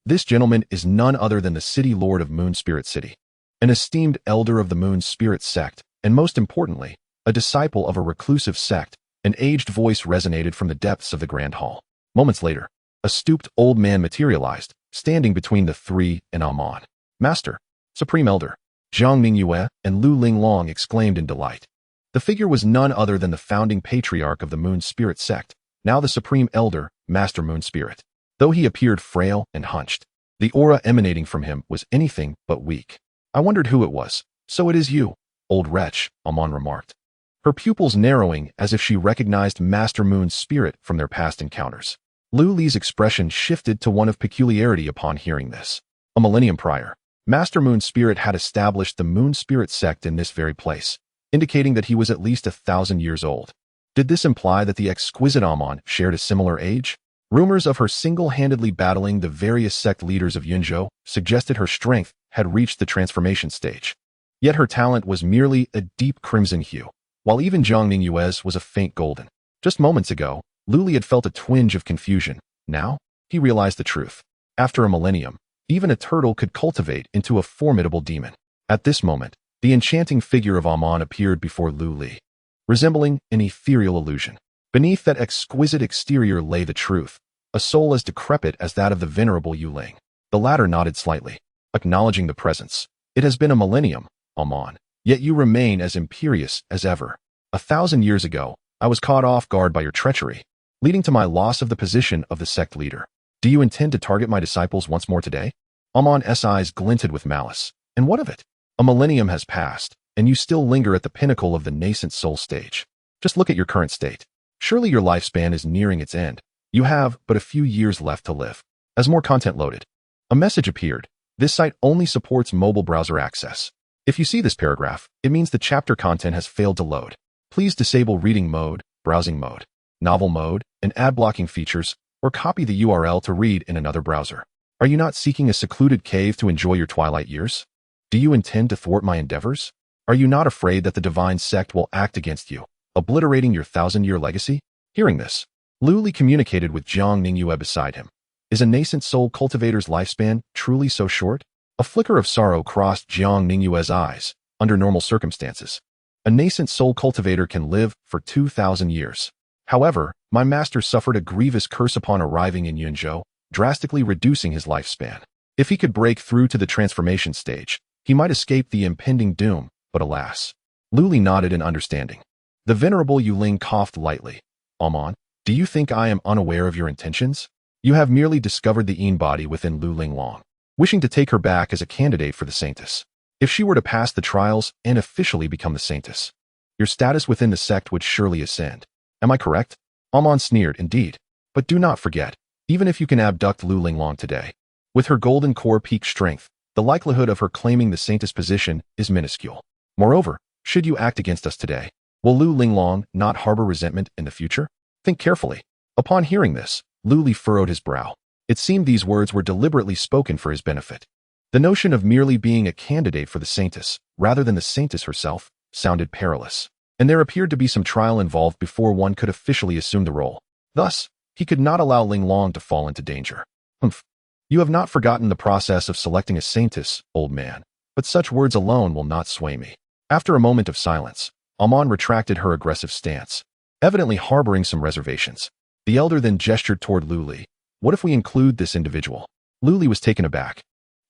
This gentleman is none other than the City Lord of Moon Spirit City, an esteemed elder of the Moon Spirit sect, and most importantly, a disciple of a reclusive sect. An aged voice resonated from the depths of the Grand Hall. Moments later, a stooped old man materialized, standing between the three and Amon. Master, Supreme Elder, Zhang Ningyue and Lu Linglong exclaimed in delight. The figure was none other than the founding patriarch of the Moon Spirit sect, now the Supreme Elder, Master Moon Spirit. Though he appeared frail and hunched, the aura emanating from him was anything but weak. I wondered who it was. So it is you, old wretch, Amon remarked, her pupils narrowing as if she recognized Master Moon's spirit from their past encounters. Lu Li's expression shifted to one of peculiarity upon hearing this. A millennium prior, Master Moon's spirit had established the Moon Spirit sect in this very place, indicating that he was at least 1,000 years old. Did this imply that the exquisite Amon shared a similar age? Rumors of her single-handedly battling the various sect leaders of Yunzhou suggested her strength had reached the transformation stage. Yet her talent was merely a deep crimson hue, while even Zhang Ningyue's was a faint golden. Just moments ago, Lu Li had felt a twinge of confusion. Now, he realized the truth. After a millennium, even a turtle could cultivate into a formidable demon. At this moment, the enchanting figure of Amon appeared before Lu Li, resembling an ethereal illusion. Beneath that exquisite exterior lay the truth, a soul as decrepit as that of the venerable Yu Ling. The latter nodded slightly, acknowledging the presence. It has been a millennium, Amon, yet you remain as imperious as ever. 1,000 years ago, I was caught off guard by your treachery, leading to my loss of the position of the sect leader. Do you intend to target my disciples once more today? Amon's eyes glinted with malice. And what of it? A millennium has passed, and you still linger at the pinnacle of the nascent soul stage. Just look at your current state. Surely your lifespan is nearing its end. You have but a few years left to live. As more content loaded, a message appeared. This site only supports mobile browser access. If you see this paragraph, it means the chapter content has failed to load. Please disable reading mode, browsing mode, novel mode, and ad blocking features, or copy the URL to read in another browser. Are you not seeking a secluded cave to enjoy your twilight years? Do you intend to thwart my endeavors? Are you not afraid that the divine sect will act against you, obliterating your 1,000-year legacy? Hearing this, Lu Li communicated with Zhang Ningyue beside him. Is a nascent soul cultivator's lifespan truly so short? A flicker of sorrow crossed Zhang Ningyue's eyes. Under normal circumstances, a nascent soul cultivator can live for 2,000 years. However, my master suffered a grievous curse upon arriving in Yunzhou, drastically reducing his lifespan. If he could break through to the transformation stage, he might escape the impending doom, but alas. Lu Li nodded in understanding. The venerable Yu Ling coughed lightly. Amon, do you think I am unaware of your intentions? You have merely discovered the Yin body within Lu Linglong, wishing to take her back as a candidate for the Saintess. If she were to pass the trials and officially become the Saintess, your status within the sect would surely ascend. Am I correct? Amon sneered, indeed. But do not forget, even if you can abduct Lu Linglong today, with her golden core peak strength, the likelihood of her claiming the Saintess position is minuscule. Moreover, should you act against us today, will Lu Linglong not harbor resentment in the future? Think carefully. Upon hearing this, Lu Li furrowed his brow. It seemed these words were deliberately spoken for his benefit. The notion of merely being a candidate for the Saintess, rather than the Saintess herself, sounded perilous, and there appeared to be some trial involved before one could officially assume the role. Thus, he could not allow Linglong to fall into danger. You have not forgotten the process of selecting a Saintess, old man, but such words alone will not sway me. After a moment of silence, Amon retracted her aggressive stance, evidently harboring some reservations. The elder then gestured toward Lu Li. What if we include this individual? Lu Li was taken aback,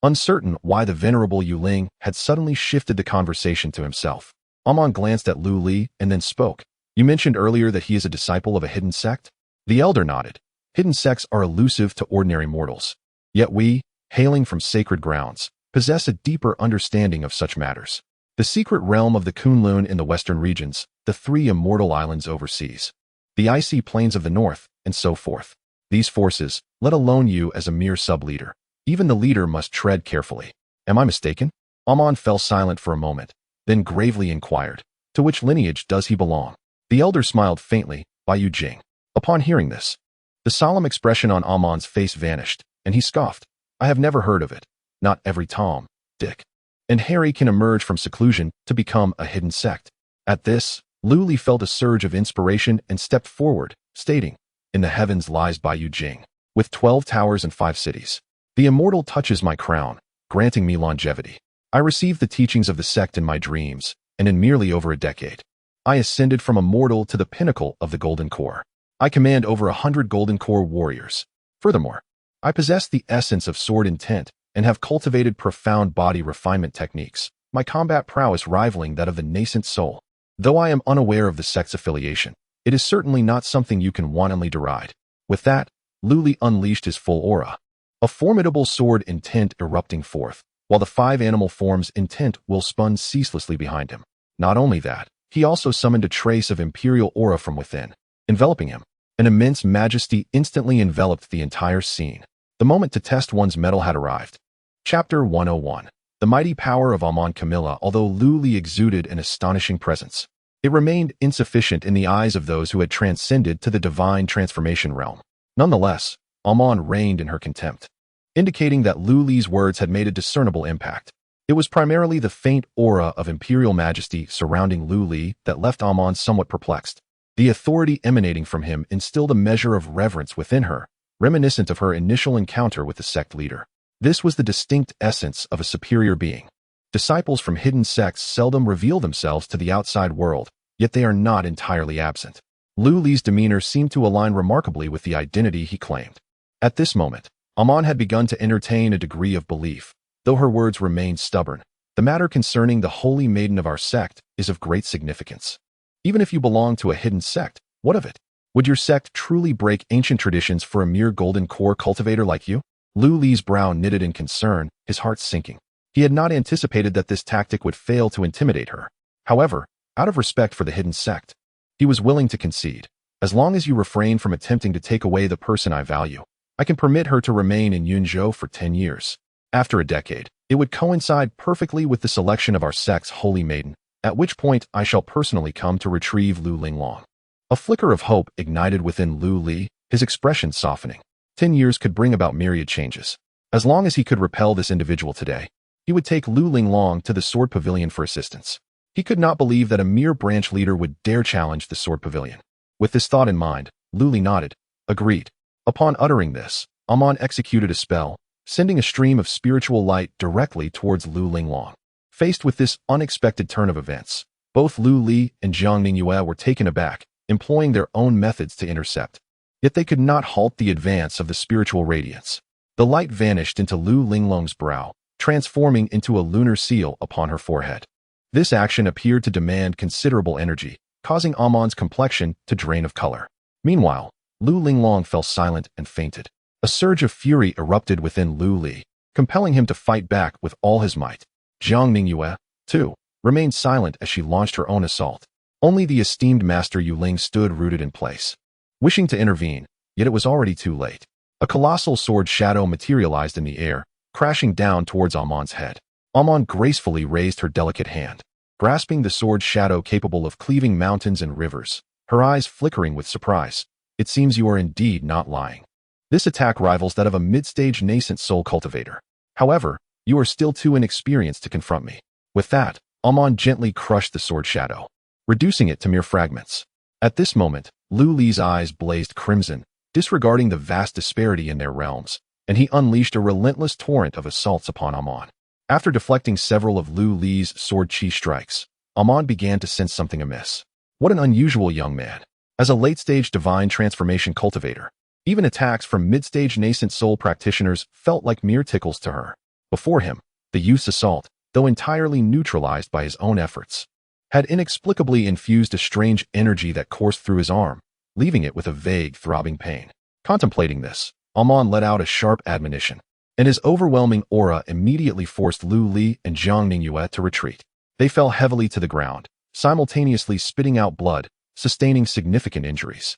uncertain why the venerable Yu Ling had suddenly shifted the conversation to himself. Amon glanced at Lu Li and then spoke. You mentioned earlier that he is a disciple of a hidden sect? The elder nodded. Hidden sects are elusive to ordinary mortals. Yet we, hailing from sacred grounds, possess a deeper understanding of such matters. The secret realm of the Kunlun in the western regions, the 3 immortal islands overseas, the icy plains of the north, and so forth. These forces, let alone you as a mere sub-leader, Even the leader must tread carefully. Am I mistaken? Amon fell silent for a moment, then gravely inquired, to which lineage does he belong? The elder smiled faintly, Bai Yu Jing. Upon hearing this, the solemn expression on Amon's face vanished, and he scoffed. I have never heard of it. Not every Tom, Dick, and Harry can emerge from seclusion to become a hidden sect. At this, Lu Li felt a surge of inspiration and stepped forward, stating, In the heavens lies Bai Yu Jing, with 12 towers and 5 cities. The immortal touches my crown, granting me longevity. I received the teachings of the sect in my dreams, and in merely over a decade, I ascended from a mortal to the pinnacle of the Golden Core. I command over 100 Golden Core warriors. Furthermore, I possess the essence of sword intent and have cultivated profound body refinement techniques, my combat prowess rivaling that of the nascent soul. Though I am unaware of the sect's affiliation, it is certainly not something you can wantonly deride. With that, Lu Li unleashed his full aura, a formidable sword intent erupting forth, while the 5 animal forms intent will spun ceaselessly behind him. Not only that, he also summoned a trace of imperial aura from within, enveloping him. An immense majesty instantly enveloped the entire scene. The moment to test one's mettle had arrived. Chapter 101. The mighty power of Amon Camilla. Although Lu Li exuded an astonishing presence, it remained insufficient in the eyes of those who had transcended to the divine transformation realm. Nonetheless, Amon reigned in her contempt, indicating that Lu Li's words had made a discernible impact. It was primarily the faint aura of imperial majesty surrounding Lu Li that left Amon somewhat perplexed. The authority emanating from him instilled a measure of reverence within her, reminiscent of her initial encounter with the sect leader. This was the distinct essence of a superior being. Disciples from hidden sects seldom reveal themselves to the outside world, yet they are not entirely absent. Lu Li's demeanor seemed to align remarkably with the identity he claimed. At this moment, Amon had begun to entertain a degree of belief, though her words remained stubborn. The matter concerning the holy maiden of our sect is of great significance. Even if you belong to a hidden sect, what of it? Would your sect truly break ancient traditions for a mere golden core cultivator like you? Lu Li's brow knitted in concern, his heart sinking. He had not anticipated that this tactic would fail to intimidate her. However, out of respect for the hidden sect, he was willing to concede. As long as you refrain from attempting to take away the person I value, I can permit her to remain in Yunzhou for 10 years. After a decade, it would coincide perfectly with the selection of our sect's holy maiden, at which point I shall personally come to retrieve Lu Linglong. A flicker of hope ignited within Lu Li, his expression softening. 10 years could bring about myriad changes. As long as he could repel this individual today, he would take Lu Linglong to the Sword Pavilion for assistance. He could not believe that a mere branch leader would dare challenge the Sword Pavilion. With this thought in mind, Lu Li nodded, agreed. Upon uttering this, Amon executed a spell, sending a stream of spiritual light directly towards Lu Linglong. Faced with this unexpected turn of events, both Lu Li and Jiang Ningyue were taken aback, employing their own methods to intercept. Yet they could not halt the advance of the spiritual radiance. The light vanished into Lu Linglong's brow, transforming into a lunar seal upon her forehead. This action appeared to demand considerable energy, causing Amon's complexion to drain of color. Meanwhile, Lu Linglong fell silent and fainted. A surge of fury erupted within Lu Li, compelling him to fight back with all his might. Jiang Ningyue, too, remained silent as she launched her own assault. Only the esteemed Master Yuling stood rooted in place, wishing to intervene, yet it was already too late. A colossal sword shadow materialized in the air, crashing down towards Amon's head. Amon gracefully raised her delicate hand, grasping the sword shadow capable of cleaving mountains and rivers, her eyes flickering with surprise. It seems you are indeed not lying. This attack rivals that of a mid-stage nascent soul cultivator. However, you are still too inexperienced to confront me. With that, Amon gently crushed the sword shadow, reducing it to mere fragments. At this moment, Lu Li's eyes blazed crimson, disregarding the vast disparity in their realms, and he unleashed a relentless torrent of assaults upon Amon. After deflecting several of Lu Li's sword chi strikes, Amon began to sense something amiss. What an unusual young man. As a late-stage divine transformation cultivator, even attacks from mid-stage nascent soul practitioners felt like mere tickles to her. Before him, the youth's assault, though entirely neutralized by his own efforts, had inexplicably infused a strange energy that coursed through his arm, leaving it with a vague, throbbing pain. Contemplating this, Amon let out a sharp admonition, and his overwhelming aura immediately forced Lu Li and Jiang Ningyue to retreat. They fell heavily to the ground, simultaneously spitting out blood, sustaining significant injuries.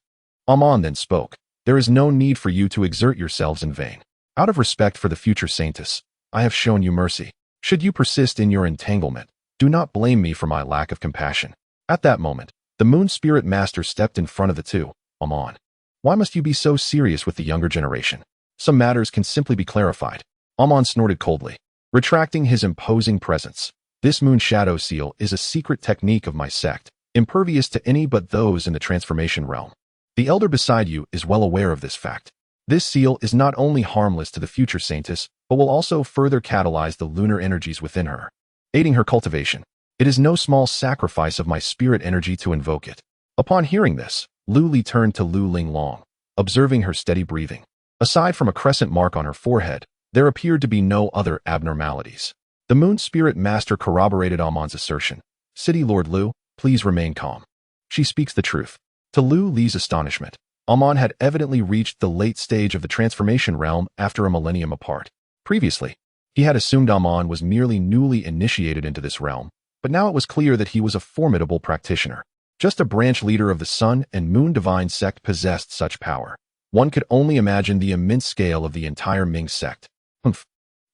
Amon then spoke. There is no need for you to exert yourselves in vain. Out of respect for the future saintess, I have shown you mercy. Should you persist in your entanglement, do not blame me for my lack of compassion." At that moment, the moon spirit master stepped in front of the two. Amon, why must you be so serious with the younger generation? Some matters can simply be clarified. Amon snorted coldly, retracting his imposing presence. This moon shadow seal is a secret technique of my sect, impervious to any but those in the transformation realm. The elder beside you is well aware of this fact. This seal is not only harmless to the future saintess, but will also further catalyze the lunar energies within her, aiding her cultivation. It is no small sacrifice of my spirit energy to invoke it. Upon hearing this, Lu Li turned to Lu Linglong, observing her steady breathing. Aside from a crescent mark on her forehead, there appeared to be no other abnormalities. The moon spirit master corroborated Amon's assertion. "City Lord Lu, please remain calm. She speaks the truth." To Lu Li's astonishment, Amon had evidently reached the late stage of the transformation realm after a millennium apart. Previously, he had assumed Amon was merely newly initiated into this realm, but now it was clear that he was a formidable practitioner. Just a branch leader of the Sun and Moon Divine sect possessed such power. One could only imagine the immense scale of the entire Ming sect. Humph.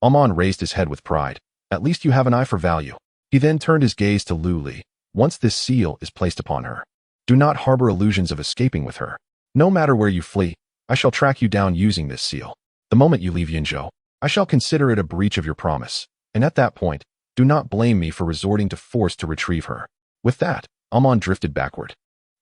Amon raised his head with pride. "At least you have an eye for value." He then turned his gaze to Lu Li. "Once this seal is placed upon her, do not harbor illusions of escaping with her. No matter where you flee, I shall track you down using this seal. The moment you leave Yinzhou, I shall consider it a breach of your promise, and at that point, do not blame me for resorting to force to retrieve her." With that, Amon drifted backward,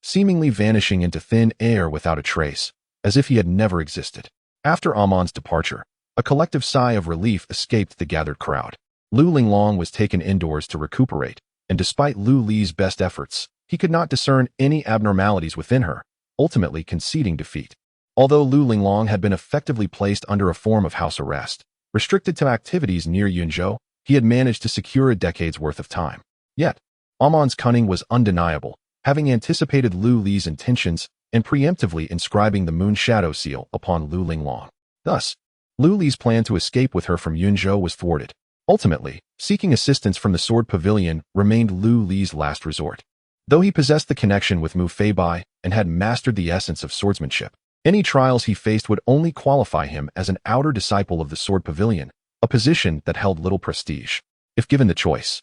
seemingly vanishing into thin air without a trace, as if he had never existed. After Amon's departure, a collective sigh of relief escaped the gathered crowd. Lu Linglong was taken indoors to recuperate, and despite Lu Li's best efforts, he could not discern any abnormalities within her, ultimately conceding defeat. Although Lu Linglong had been effectively placed under a form of house arrest, restricted to activities near Yunzhou, he had managed to secure a decade's worth of time. Yet, Amon's cunning was undeniable, having anticipated Lu Li's intentions and preemptively inscribing the moon shadow seal upon Lu Linglong. Thus, Lu Li's plan to escape with her from Yunzhou was thwarted. Ultimately, seeking assistance from the Sword Pavilion remained Lu Li's last resort. Though he possessed the connection with Mu Feibai and had mastered the essence of swordsmanship, any trials he faced would only qualify him as an outer disciple of the Sword Pavilion, a position that held little prestige. If given the choice,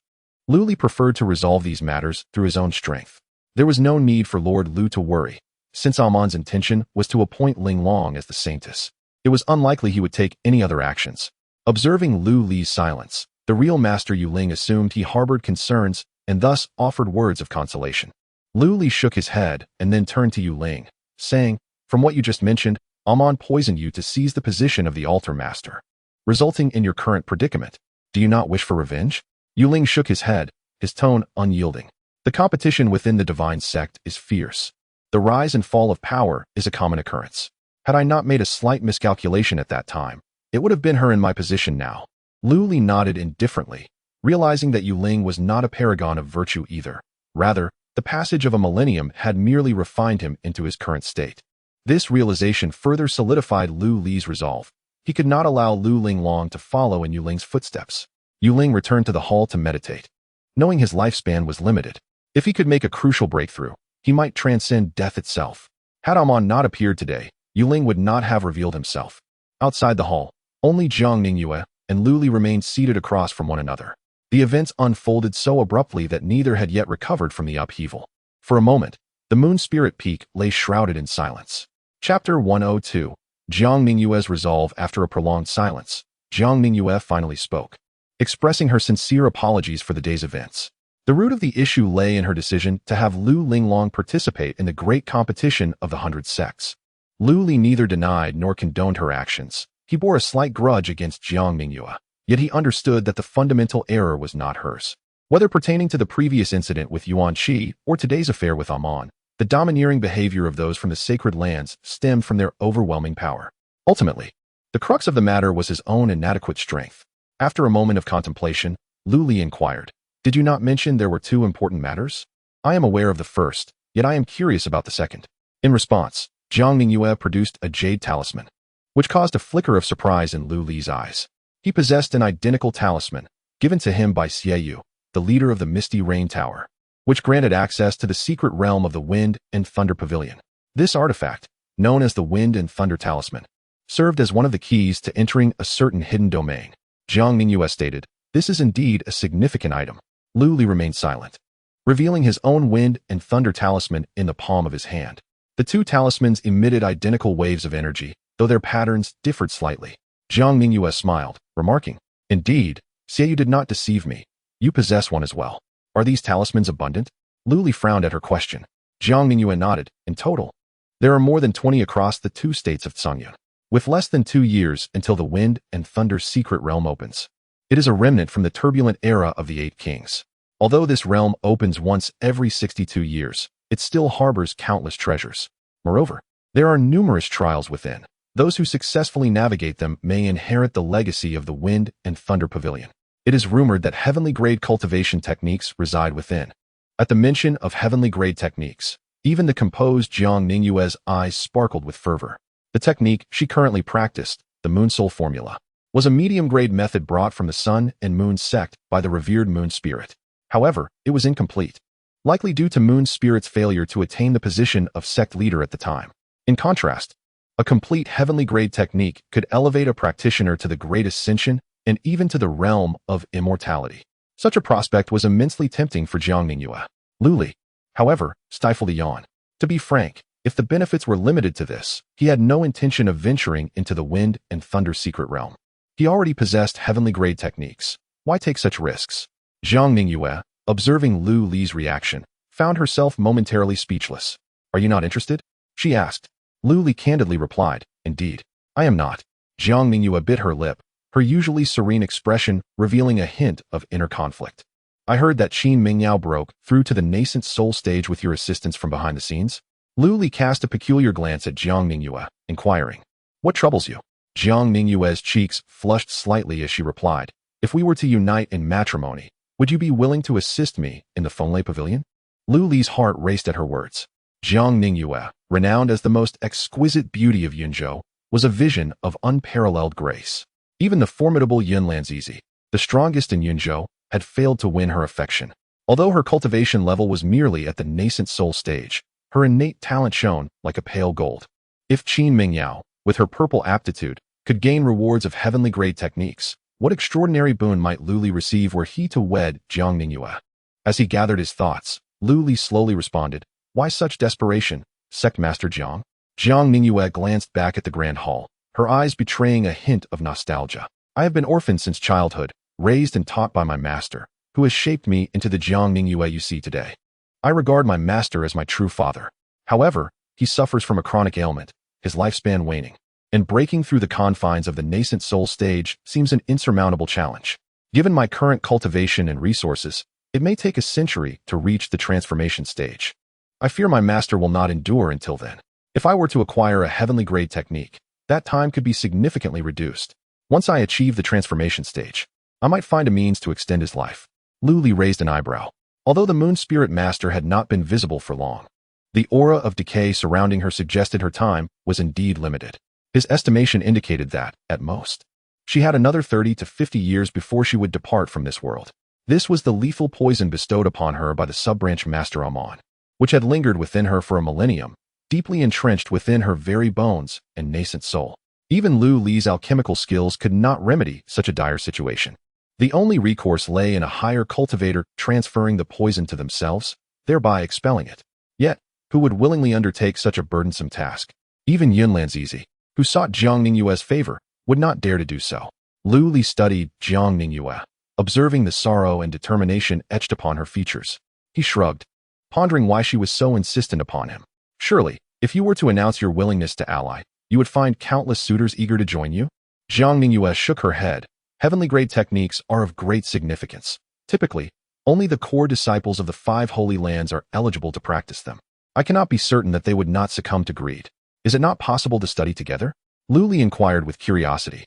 Lu Li preferred to resolve these matters through his own strength. There was no need for Lord Lu to worry, since Amon's intention was to appoint Linglong as the saintess. It was unlikely he would take any other actions. Observing Lu Li's silence, the real Master Yuling assumed he harbored concerns and thus offered words of consolation. Lu Li shook his head and then turned to Yuling, saying, "From what you just mentioned, Amon poisoned you to seize the position of the altar master, resulting in your current predicament. Do you not wish for revenge?" Yuling shook his head, his tone unyielding. "The competition within the divine sect is fierce. The rise and fall of power is a common occurrence. Had I not made a slight miscalculation at that time, it would have been her in my position now." Lu Li nodded indifferently, realizing that Yuling was not a paragon of virtue either. Rather, the passage of a millennium had merely refined him into his current state. This realization further solidified Lu Li's resolve. He could not allow Lu Linglong to follow in Yuling's footsteps. Yuling returned to the hall to meditate. Knowing his lifespan was limited, if he could make a crucial breakthrough, he might transcend death itself. Had Amon not appeared today, Yuling would not have revealed himself. Outside the hall, only Jiang Ningyue and Lu Li remained seated across from one another. The events unfolded so abruptly that neither had yet recovered from the upheaval. For a moment, the moon spirit peak lay shrouded in silence. Chapter 102. Jiang Ningyue's resolve. After a prolonged silence, Jiang Ningyue finally spoke, expressing her sincere apologies for the day's events. The root of the issue lay in her decision to have Lu Linglong participate in the great competition of the 100 sects. Lu Li neither denied nor condoned her actions. He bore a slight grudge against Jiang Ningyue, yet he understood that the fundamental error was not hers. Whether pertaining to the previous incident with Yuan Shi or today's affair with Amon, the domineering behavior of those from the sacred lands stemmed from their overwhelming power. Ultimately, the crux of the matter was his own inadequate strength. After a moment of contemplation, Lu Li inquired, "Did you not mention there were two important matters? I am aware of the first, yet I am curious about the second." In response, Jiang Ningyue produced a jade talisman, which caused a flicker of surprise in Lu Li's eyes. He possessed an identical talisman, given to him by Xie Yu, the leader of the Misty Rain Tower, which granted access to the secret realm of the Wind and Thunder Pavilion. This artifact, known as the Wind and Thunder Talisman, served as one of the keys to entering a certain hidden domain. Jiang Ningyue stated, "This is indeed a significant item." Lu Li remained silent, revealing his own wind and thunder talisman in the palm of his hand. The two talismans emitted identical waves of energy, though their patterns differed slightly. Jiang Ningyue smiled, remarking, "Indeed, Xiaoyu did not deceive me. You possess one as well. Are these talismans abundant?" Lu Li frowned at her question. Jiang Ningyue nodded. "In total, there are more than 20 across the two states of Songyun, with less than 2 years until the Wind and Thunder's secret realm opens. It is a remnant from the turbulent era of the Eight Kings. Although this realm opens once every 62 years, it still harbors countless treasures. Moreover, there are numerous trials within. Those who successfully navigate them may inherit the legacy of the Wind and Thunder Pavilion. It is rumored that heavenly-grade cultivation techniques reside within." At the mention of heavenly-grade techniques, even the composed Jiang Ningyue's eyes sparkled with fervor. The technique she currently practiced, the Moon Soul Formula, was a medium-grade method brought from the Sun and Moon sect by the revered Moon Spirit. However, it was incomplete, likely due to Moon Spirit's failure to attain the position of sect leader at the time. In contrast, a complete heavenly-grade technique could elevate a practitioner to the great ascension and even to the realm of immortality. Such a prospect was immensely tempting for Jiang Ningyue. Lu Li, however, stifled a yawn. To be frank, if the benefits were limited to this, he had no intention of venturing into the Wind and Thunder secret realm. He already possessed heavenly-grade techniques. Why take such risks? Jiang Ningyue, observing Lu Li's reaction, found herself momentarily speechless. "Are you not interested?" she asked. Lu Li candidly replied, "Indeed, I am not." Jiang Ningyue bit her lip, her usually serene expression revealing a hint of inner conflict. "I heard that Qin Mingyao broke through to the nascent soul stage with your assistance from behind the scenes." Lu Li cast a peculiar glance at Jiang Ningyue, inquiring, "What troubles you?" Jiang Ningyue's cheeks flushed slightly as she replied, "If we were to unite in matrimony, would you be willing to assist me in the Fenglei Pavilion?" Lu Li's heart raced at her words. Jiang Ningyue, renowned as the most exquisite beauty of Yunzhou, was a vision of unparalleled grace. Even the formidable Yun Lanzizi, the strongest in Yunzhou, had failed to win her affection. Although her cultivation level was merely at the nascent soul stage, her innate talent shone like a pale gold. If Qin Mingyao, with her purple aptitude, could gain rewards of heavenly-grade techniques, what extraordinary boon might Lu Li receive were he to wed Jiang Ningyue? As he gathered his thoughts, Lu Li slowly responded, "Why such desperation, Sect Master Jiang?" Jiang Ningyue glanced back at the Grand Hall, her eyes betraying a hint of nostalgia. "I have been orphaned since childhood, raised and taught by my master, who has shaped me into the Jiang Ningyue you see today. I regard my master as my true father. However, he suffers from a chronic ailment, his lifespan waning, and breaking through the confines of the nascent soul stage seems an insurmountable challenge. Given my current cultivation and resources, it may take a century to reach the transformation stage. I fear my master will not endure until then. If I were to acquire a heavenly-grade technique, that time could be significantly reduced. Once I achieve the transformation stage, I might find a means to extend his life." Lu Li raised an eyebrow. Although the Moon Spirit Master had not been visible for long, the aura of decay surrounding her suggested her time was indeed limited. His estimation indicated that, at most, she had another 30 to 50 years before she would depart from this world. This was the lethal poison bestowed upon her by the sub-branch Master Amon, which had lingered within her for a millennium, deeply entrenched within her very bones and nascent soul. Even Lu Li's alchemical skills could not remedy such a dire situation. The only recourse lay in a higher cultivator transferring the poison to themselves, thereby expelling it. Yet, who would willingly undertake such a burdensome task? Even Yun Lanzizi, who sought Jiang Ningyue's favor, would not dare to do so. Lu Li studied Jiang Ningyue, observing the sorrow and determination etched upon her features. He shrugged, pondering why she was so insistent upon him. "Surely, if you were to announce your willingness to ally, you would find countless suitors eager to join you?" Jiang Ningyue shook her head. Heavenly-grade techniques are of great significance. Typically, only the core disciples of the 5 holy lands are eligible to practice them. I cannot be certain that they would not succumb to greed. Is it not possible to study together? Lu Li inquired with curiosity.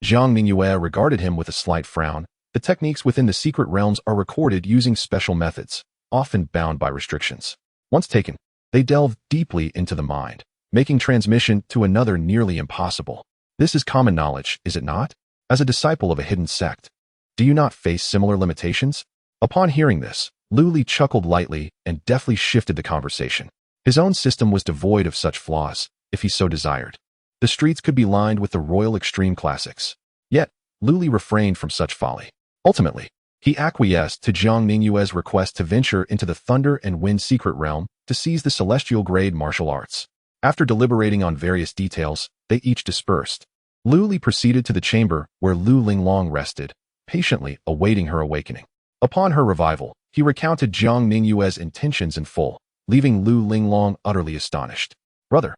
Jiang Ningyue regarded him with a slight frown. The techniques within the secret realms are recorded using special methods, often bound by restrictions. Once taken, they delve deeply into the mind, making transmission to another nearly impossible. This is common knowledge, is it not? As a disciple of a hidden sect, do you not face similar limitations? Upon hearing this, Lu Li chuckled lightly and deftly shifted the conversation. His own system was devoid of such flaws, if he so desired. The streets could be lined with the royal extreme classics. Yet, Lu Li refrained from such folly. Ultimately, he acquiesced to Jiang Ningyue's request to venture into the Thunder and Wind secret realm to seize the celestial grade martial arts. After deliberating on various details, they each dispersed. Lu Li proceeded to the chamber where Lu Linglong rested, patiently awaiting her awakening. Upon her revival, he recounted Jiang Ningyue's intentions in full, leaving Lu Linglong utterly astonished. "Brother,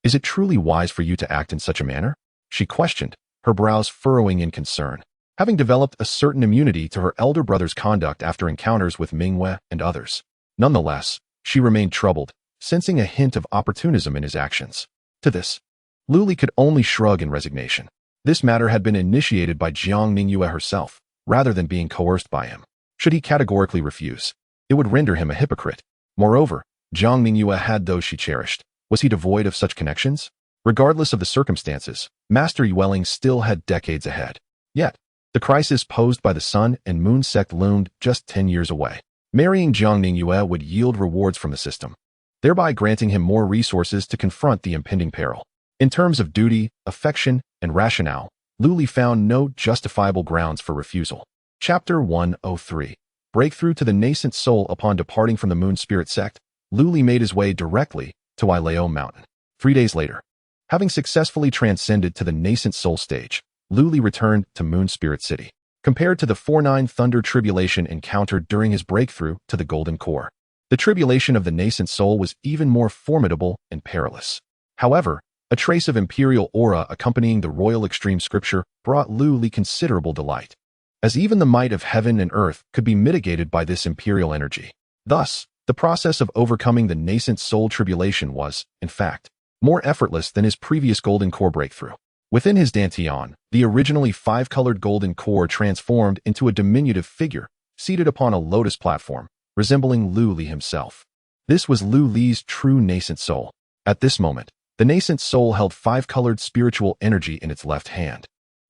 is it truly wise for you to act in such a manner?" she questioned, her brows furrowing in concern. Having developed a certain immunity to her elder brother's conduct after encounters with Mingwei and others. Nonetheless, she remained troubled, sensing a hint of opportunism in his actions. To this, Lu Li could only shrug in resignation. This matter had been initiated by Jiang Ningyue herself, rather than being coerced by him. Should he categorically refuse, it would render him a hypocrite. Moreover, Jiang Ningyue had those she cherished. Was he devoid of such connections? Regardless of the circumstances, Master Yueling still had decades ahead. Yet, the crisis posed by the Sun and Moon sect loomed just 10 years away. Marrying Jiang Ningyue would yield rewards from the system, thereby granting him more resources to confront the impending peril. In terms of duty, affection, and rationale, Lu Li found no justifiable grounds for refusal. Chapter 103. Breakthrough to the nascent soul. Upon departing from the Moon Spirit sect, Lu Li made his way directly to Ileo Mountain. 3 days later, having successfully transcended to the nascent soul stage, Lu Li returned to Moon Spirit City. Compared to the 4-9 Thunder tribulation encountered during his breakthrough to the Golden Core, the tribulation of the nascent soul was even more formidable and perilous. However, a trace of imperial aura accompanying the royal extreme scripture brought Lu Li considerable delight, as even the might of heaven and earth could be mitigated by this imperial energy. Thus, the process of overcoming the nascent soul tribulation was, in fact, more effortless than his previous Golden Core breakthrough. Within his dantian, the originally 5-colored Golden Core transformed into a diminutive figure, seated upon a lotus platform, resembling Lu Li himself. This was Lu Li's true nascent soul. At this moment, the nascent soul held 5-colored spiritual energy in its left hand,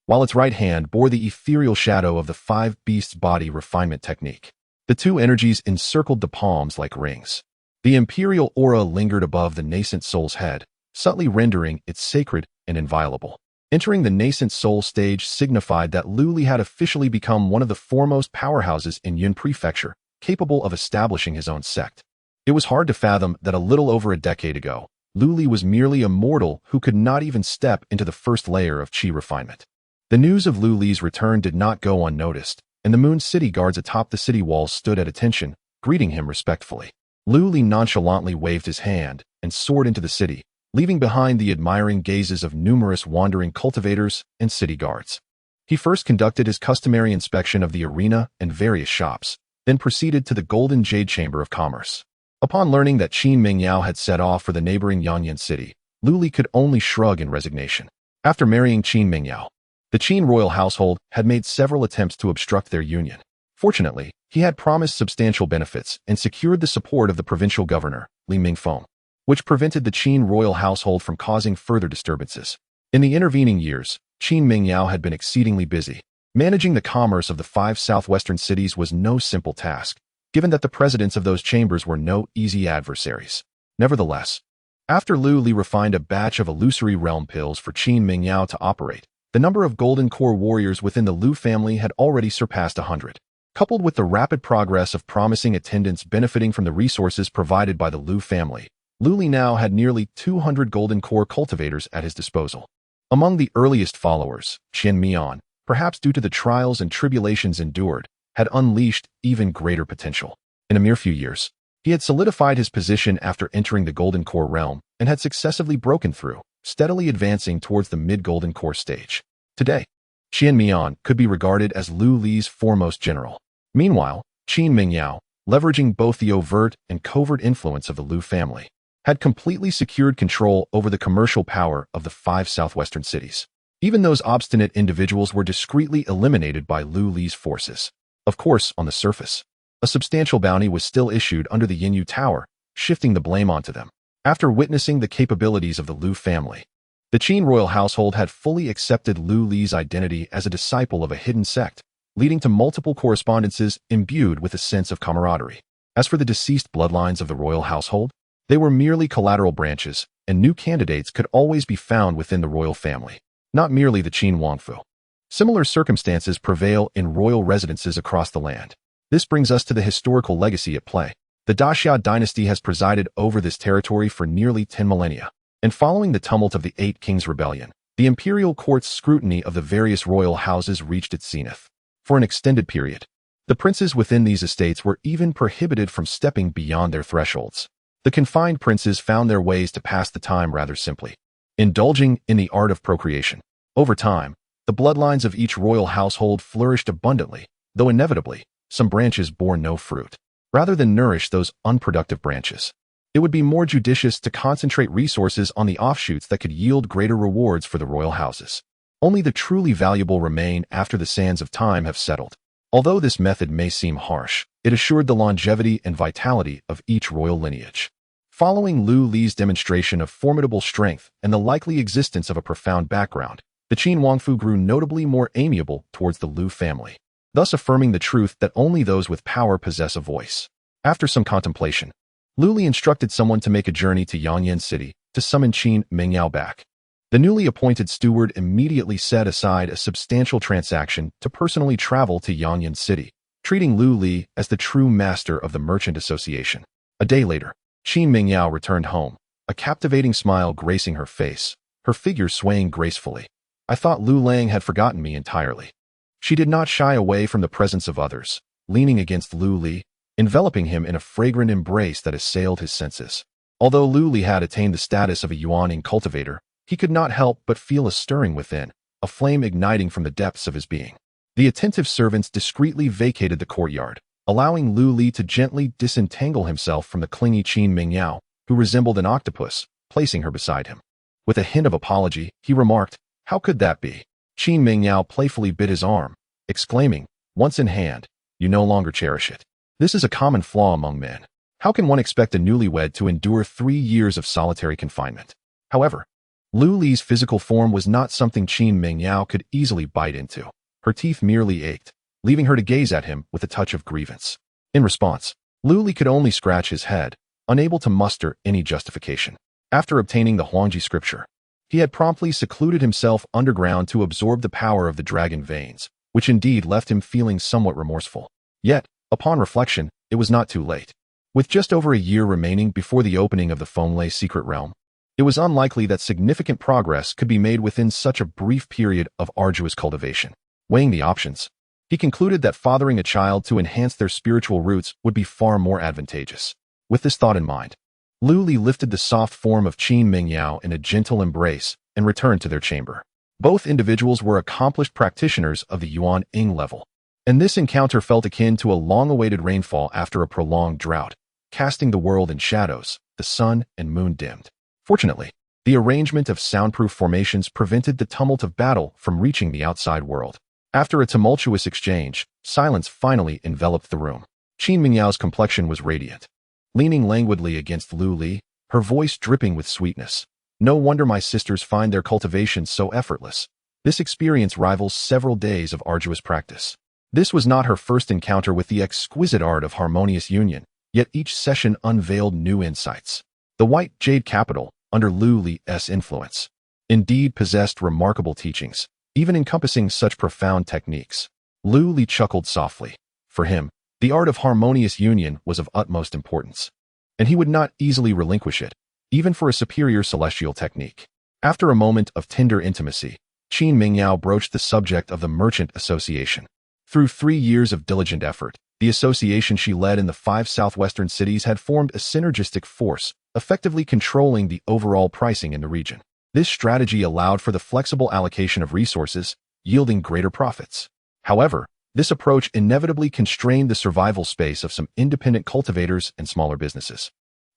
while its right hand bore the ethereal shadow of the 5 beasts body refinement technique. The two energies encircled the palms like rings. The imperial aura lingered above the nascent soul's head, subtly rendering it sacred and inviolable. Entering the nascent soul stage signified that Lu Li had officially become one of the foremost powerhouses in Yun Prefecture, capable of establishing his own sect. It was hard to fathom that a little over a decade ago, Lu Li was merely a mortal who could not even step into the first layer of Qi refinement. The news of Lu Li's return did not go unnoticed, and the Moon City guards atop the city walls stood at attention, greeting him respectfully. Lu Li nonchalantly waved his hand and soared into the city, leaving behind the admiring gazes of numerous wandering cultivators and city guards. He first conducted his customary inspection of the arena and various shops, then proceeded to the Golden Jade Chamber of Commerce. Upon learning that Qin Mingyao had set off for the neighboring Yanyan city, Lu Li could only shrug in resignation. After marrying Qin Mingyao, the Qin royal household had made several attempts to obstruct their union. Fortunately, he had promised substantial benefits and secured the support of the provincial governor, Li Mingfeng, which prevented the Qin royal household from causing further disturbances. In the intervening years, Qin Mingyao had been exceedingly busy. Managing the commerce of the 5 southwestern cities was no simple task, given that the presidents of those chambers were no easy adversaries. Nevertheless, after Lu Li refined a batch of illusory realm pills for Qin Mingyao to operate, the number of Golden Core warriors within the Lu family had already surpassed 100. Coupled with the rapid progress of promising attendants benefiting from the resources provided by the Lu family, Lu Li now had nearly 200 Golden Core cultivators at his disposal. Among the earliest followers, Chen Mian, perhaps due to the trials and tribulations endured, had unleashed even greater potential. In a mere few years, he had solidified his position after entering the Golden Core realm and had successively broken through, steadily advancing towards the mid-Golden Core stage. Today, Qian Mian could be regarded as Lu Li's foremost general. Meanwhile, Qin Mingyao, leveraging both the overt and covert influence of the Lu family, had completely secured control over the commercial power of the 5 southwestern cities. Even those obstinate individuals were discreetly eliminated by Lu Li's forces. Of course, on the surface, a substantial bounty was still issued under the Yinyu Tower, shifting the blame onto them. After witnessing the capabilities of the Lu family, the Qin royal household had fully accepted Lu Li's identity as a disciple of a hidden sect, leading to multiple correspondences imbued with a sense of camaraderie. As for the deceased bloodlines of the royal household, they were merely collateral branches, and new candidates could always be found within the royal family, not merely the Qin Huangfu. Similar circumstances prevail in royal residences across the land. This brings us to the historical legacy at play. The Daxia dynasty has presided over this territory for nearly 10 millennia, and following the tumult of the Eight Kings Rebellion, the imperial court's scrutiny of the various royal houses reached its zenith. For an extended period, the princes within these estates were even prohibited from stepping beyond their thresholds. The confined princes found their ways to pass the time rather simply, indulging in the art of procreation. Over time, the bloodlines of each royal household flourished abundantly, though inevitably, some branches bore no fruit. Rather than nourish those unproductive branches, it would be more judicious to concentrate resources on the offshoots that could yield greater rewards for the royal houses. Only the truly valuable remain after the sands of time have settled. Although this method may seem harsh, it assured the longevity and vitality of each royal lineage. Following Lu Li's demonstration of formidable strength and the likely existence of a profound background, the Qin Huangfu grew notably more amiable towards the Lu family, thus affirming the truth that only those with power possess a voice. After some contemplation, Lu Li instructed someone to make a journey to Yanyan City to summon Qin Mingyao back. The newly appointed steward immediately set aside a substantial transaction to personally travel to Yanyan City, treating Lu Li as the true master of the merchant association. A day later, Qin Mingyao returned home, a captivating smile gracing her face, her figure swaying gracefully. I thought Lu Lang had forgotten me entirely. She did not shy away from the presence of others, leaning against Lu Li, enveloping him in a fragrant embrace that assailed his senses. Although Lu Li had attained the status of a yuaning cultivator, he could not help but feel a stirring within, a flame igniting from the depths of his being. The attentive servants discreetly vacated the courtyard, allowing Lu Li to gently disentangle himself from the clingy Qin Mingyao, who resembled an octopus, placing her beside him. With a hint of apology, he remarked, "How could that be?" Qin Mingyao playfully bit his arm, exclaiming, "Once in hand, you no longer cherish it. This is a common flaw among men. How can one expect a newlywed to endure 3 years of solitary confinement?" However, Lu Li's physical form was not something Qin Mingyao could easily bite into. Her teeth merely ached, leaving her to gaze at him with a touch of grievance. In response, Lu Li could only scratch his head, unable to muster any justification. After obtaining the Huangji scripture, he had promptly secluded himself underground to absorb the power of the dragon veins, which indeed left him feeling somewhat remorseful. Yet, upon reflection, it was not too late. With just over a year remaining before the opening of the Fenglei secret realm, it was unlikely that significant progress could be made within such a brief period of arduous cultivation. Weighing the options, he concluded that fathering a child to enhance their spiritual roots would be far more advantageous. With this thought in mind, Lu Li lifted the soft form of Qin Mingyao in a gentle embrace and returned to their chamber. Both individuals were accomplished practitioners of the Yuan Ying level, and this encounter felt akin to a long-awaited rainfall after a prolonged drought, casting the world in shadows, the sun and moon dimmed. Fortunately, the arrangement of soundproof formations prevented the tumult of battle from reaching the outside world. After a tumultuous exchange, silence finally enveloped the room. Qin Mingyao's complexion was radiant. Leaning languidly against Lu Li, her voice dripping with sweetness. "No wonder my sisters find their cultivation so effortless. This experience rivals several days of arduous practice." This was not her first encounter with the exquisite art of harmonious union, yet each session unveiled new insights. The White Jade Capital, under Lu Li's influence, indeed possessed remarkable teachings, even encompassing such profound techniques. Lu Li chuckled softly. For him, the art of harmonious union was of utmost importance, and he would not easily relinquish it, even for a superior celestial technique. After a moment of tender intimacy, Qin Mingyao broached the subject of the merchant association. Through 3 years of diligent effort, the association she led in the 5 southwestern cities had formed a synergistic force, effectively controlling the overall pricing in the region. This strategy allowed for the flexible allocation of resources, yielding greater profits. However, this approach inevitably constrained the survival space of some independent cultivators and smaller businesses,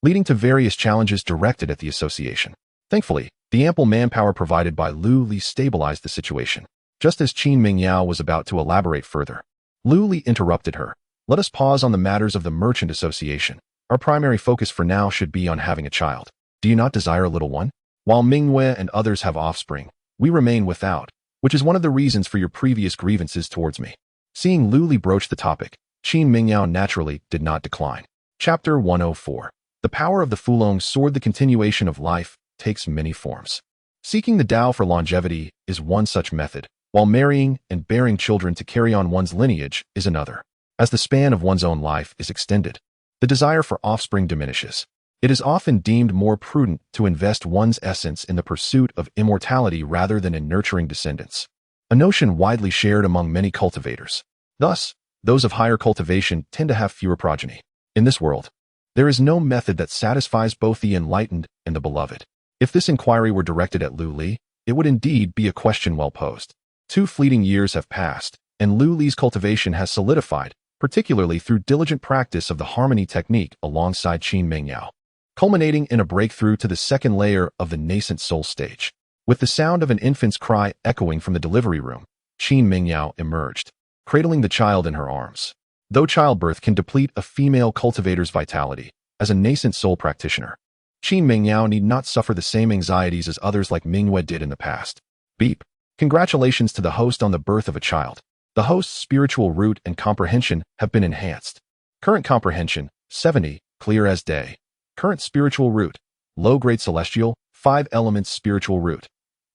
leading to various challenges directed at the association. Thankfully, the ample manpower provided by Lu Li stabilized the situation. Just as Qin Mingyao was about to elaborate further, Lu Li interrupted her. "Let us pause on the matters of the merchant association. Our primary focus for now should be on having a child. Do you not desire a little one? While Mingwei and others have offspring, we remain without, which is one of the reasons for your previous grievances towards me." Seeing Lu Li broach the topic, Qin Mingyao naturally did not decline. Chapter 104. The power of the Fulong sword. The continuation of life, takes many forms. Seeking the Tao for longevity is one such method, while marrying and bearing children to carry on one's lineage is another. As the span of one's own life is extended, the desire for offspring diminishes. It is often deemed more prudent to invest one's essence in the pursuit of immortality rather than in nurturing descendants, a notion widely shared among many cultivators. Thus, those of higher cultivation tend to have fewer progeny. In this world, there is no method that satisfies both the enlightened and the beloved. If this inquiry were directed at Lu Li, it would indeed be a question well posed. 2 fleeting years have passed, and Lu Li's cultivation has solidified, particularly through diligent practice of the harmony technique alongside Qin Mengyao, culminating in a breakthrough to the second layer of the nascent soul stage. With the sound of an infant's cry echoing from the delivery room, Qin Mengyao emerged, cradling the child in her arms. Though childbirth can deplete a female cultivator's vitality, as a nascent soul practitioner, Qin Mengyao need not suffer the same anxieties as others like Mingyue did in the past. Beep. Congratulations to the host on the birth of a child. The host's spiritual root and comprehension have been enhanced. Current comprehension, 70, clear as day. Current spiritual root, low-grade celestial, 5 elements spiritual root.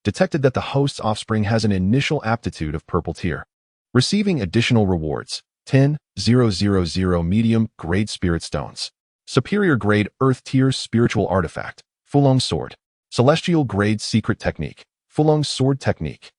Detected that the host's offspring has an initial aptitude of purple tier. Receiving additional rewards, 10,000 medium-grade spirit stones. Superior grade earth tier spiritual artifact, Fulong sword. Celestial grade secret technique, Fulong sword technique.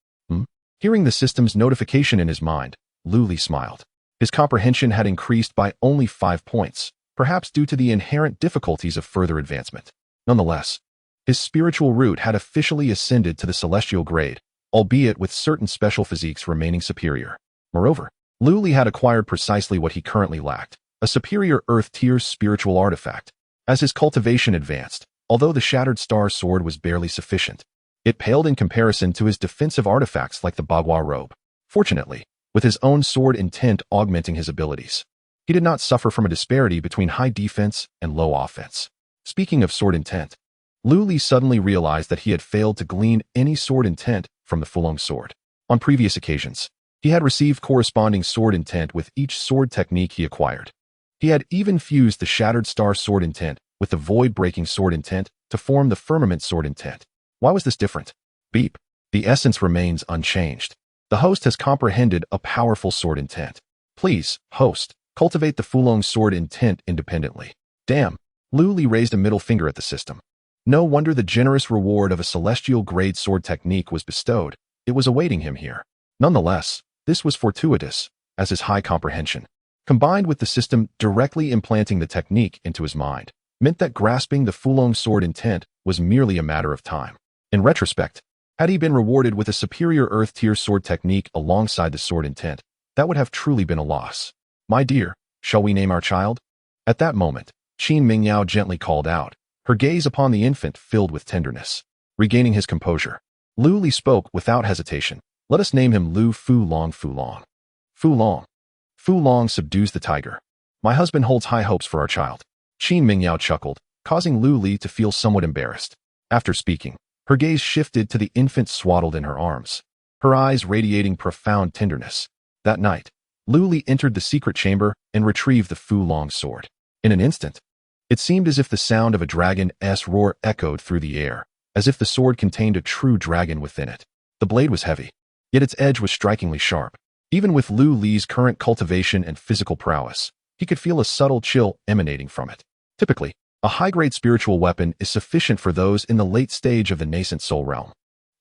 Hearing the system's notification in his mind, Lu Li smiled. His comprehension had increased by only 5 points, perhaps due to the inherent difficulties of further advancement. Nonetheless, his spiritual root had officially ascended to the celestial grade, albeit with certain special physiques remaining superior. Moreover, Lu Li had acquired precisely what he currently lacked, a superior earth tier spiritual artifact. As his cultivation advanced, although the shattered star sword was barely sufficient, it paled in comparison to his defensive artifacts like the Bagua robe. Fortunately, with his own sword intent augmenting his abilities, he did not suffer from a disparity between high defense and low offense. Speaking of sword intent, Lu Li suddenly realized that he had failed to glean any sword intent from the Fulong sword. On previous occasions, he had received corresponding sword intent with each sword technique he acquired. He had even fused the Shattered Star sword intent with the Void-breaking sword intent to form the Firmament sword intent. Why was this different? Beep. The essence remains unchanged. The host has comprehended a powerful sword intent. Please, host, cultivate the Fulong sword intent independently. Damn. Lu Li raised a middle finger at the system. No wonder the generous reward of a celestial grade sword technique was bestowed. It was awaiting him here. Nonetheless, this was fortuitous, as his high comprehension, combined with the system directly implanting the technique into his mind, meant that grasping the Fulong sword intent was merely a matter of time. In retrospect, had he been rewarded with a superior earth tier sword technique alongside the sword intent, that would have truly been a loss. My dear, shall we name our child? At that moment, Qin Mengyao gently called out, her gaze upon the infant filled with tenderness. Regaining his composure, Lu Li spoke without hesitation. Let us name him Lu Fulong Fulong. Fulong. Fulong subdues the tiger. My husband holds high hopes for our child. Qin Mengyao chuckled, causing Lu Li to feel somewhat embarrassed. After speaking, her gaze shifted to the infant swaddled in her arms, her eyes radiating profound tenderness. That night, Lu Li entered the secret chamber and retrieved the Fulong sword. In an instant, it seemed as if the sound of a dragon's roar echoed through the air, as if the sword contained a true dragon within it. The blade was heavy, yet its edge was strikingly sharp. Even with Lu Li's current cultivation and physical prowess, he could feel a subtle chill emanating from it. Typically, a high-grade spiritual weapon is sufficient for those in the late stage of the nascent soul realm.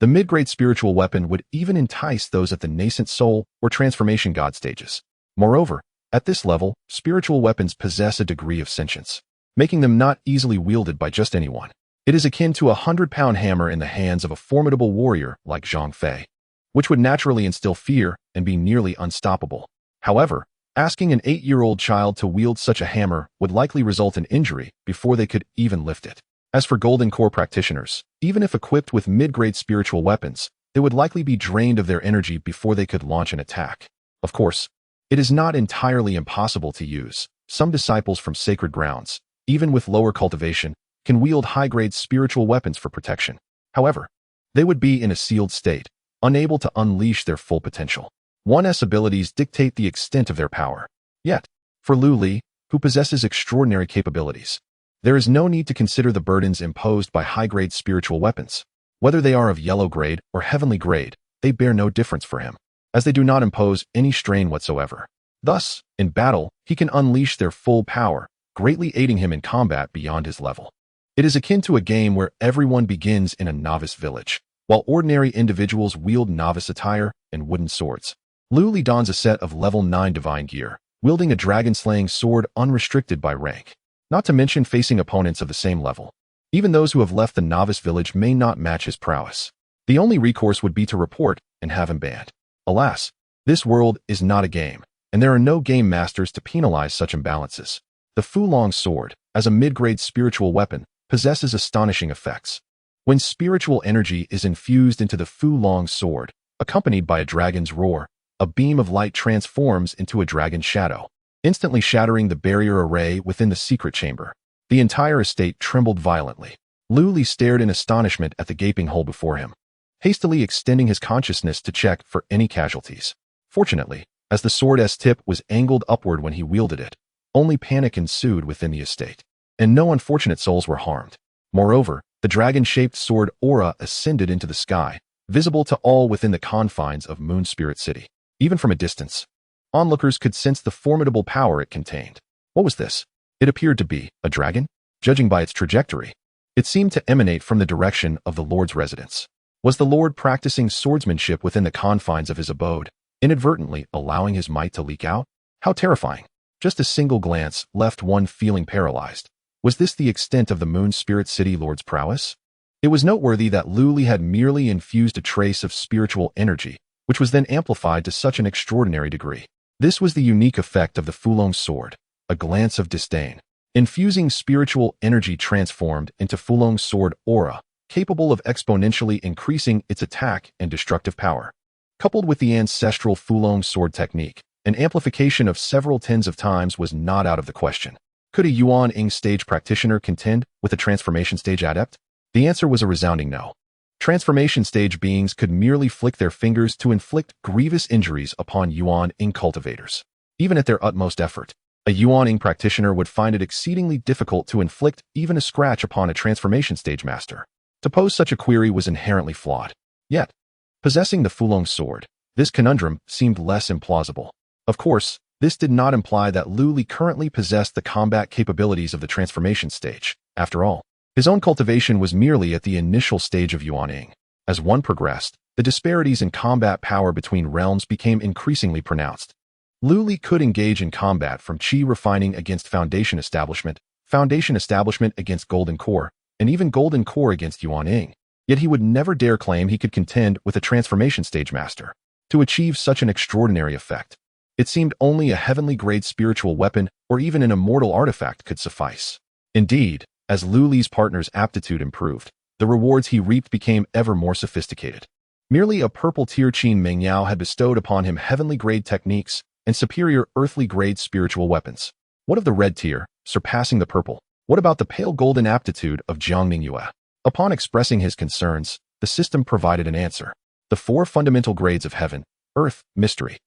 The mid-grade spiritual weapon would even entice those at the nascent soul or transformation god stages. Moreover, at this level, spiritual weapons possess a degree of sentience, making them not easily wielded by just anyone. It is akin to a 100-pound hammer in the hands of a formidable warrior like Zhang Fei, which would naturally instill fear and be nearly unstoppable. However, asking an 8-year-old child to wield such a hammer would likely result in injury before they could even lift it. As for Golden Core practitioners, even if equipped with mid-grade spiritual weapons, they would likely be drained of their energy before they could launch an attack. Of course, it is not entirely impossible to use. Some disciples from sacred grounds, even with lower cultivation, can wield high-grade spiritual weapons for protection. However, they would be in a sealed state, unable to unleash their full potential. One's abilities dictate the extent of their power. Yet, for Lu Li, who possesses extraordinary capabilities, There is no need to consider the burdens imposed by high-grade spiritual weapons. Whether they are of yellow grade or heavenly grade, they bear no difference for him, as they do not impose any strain whatsoever. Thus, in battle, he can unleash their full power, greatly aiding him in combat beyond his level. It is akin to a game where everyone begins in a novice village, while ordinary individuals wield novice attire and wooden swords. Lu Li dons a set of level 9 divine gear, wielding a dragon-slaying sword unrestricted by rank, not to mention facing opponents of the same level. Even those who have left the novice village may not match his prowess. The only recourse would be to report and have him banned. Alas, this world is not a game, and there are no game masters to penalize such imbalances. The Fulong sword, as a mid-grade spiritual weapon, possesses astonishing effects. When spiritual energy is infused into the Fulong sword, accompanied by a dragon's roar, a beam of light transforms into a dragon's shadow, instantly shattering the barrier array within the secret chamber. The entire estate trembled violently. Lu Li stared in astonishment at the gaping hole before him, hastily extending his consciousness to check for any casualties. Fortunately, as the sword's tip was angled upward when he wielded it, only panic ensued within the estate, and no unfortunate souls were harmed. Moreover, the dragon-shaped sword aura ascended into the sky, visible to all within the confines of Moon Spirit City. Even from a distance, onlookers could sense the formidable power it contained. What was this? It appeared to be a dragon? Judging by its trajectory, it seemed to emanate from the direction of the Lord's residence. Was the Lord practicing swordsmanship within the confines of his abode, inadvertently allowing his might to leak out? How terrifying! Just a single glance left one feeling paralyzed. Was this the extent of the Moon Spirit City Lord's prowess? It was noteworthy that Lu Li had merely infused a trace of spiritual energy, which was then amplified to such an extraordinary degree. This was the unique effect of the Fulong sword, a glance of disdain. Infusing spiritual energy transformed into Fulong sword aura, capable of exponentially increasing its attack and destructive power. Coupled with the ancestral Fulong sword technique, an amplification of several tens of times was not out of the question. Could a Yuan Ing stage practitioner contend with a transformation stage adept? The answer was a resounding no. Transformation stage beings could merely flick their fingers to inflict grievous injuries upon Yuan Ing cultivators. Even at their utmost effort, a Yuan Ing practitioner would find it exceedingly difficult to inflict even a scratch upon a transformation stage master. To pose such a query was inherently flawed. Yet, possessing the Fulong sword, this conundrum seemed less implausible. Of course, this did not imply that Lu Li currently possessed the combat capabilities of the transformation stage. After all, his own cultivation was merely at the initial stage of Yuan Ing. As one progressed, the disparities in combat power between realms became increasingly pronounced. Lu Li could engage in combat from Qi refining against Foundation Establishment against Golden Core, and even Golden Core against Yuan Ing. Yet he would never dare claim he could contend with a transformation stage master. To achieve such an extraordinary effect, it seemed only a heavenly grade spiritual weapon or even an immortal artifact could suffice. Indeed, as Lu Li's partner's aptitude improved, the rewards he reaped became ever more sophisticated. Merely a purple tier Qin Mengyao had bestowed upon him heavenly grade techniques and superior earthly grade spiritual weapons. What of the red tier, surpassing the purple? What about the pale golden aptitude of Jiang Mingyue? Upon expressing his concerns, the system provided an answer. The 4 fundamental grades of heaven, earth, mystery,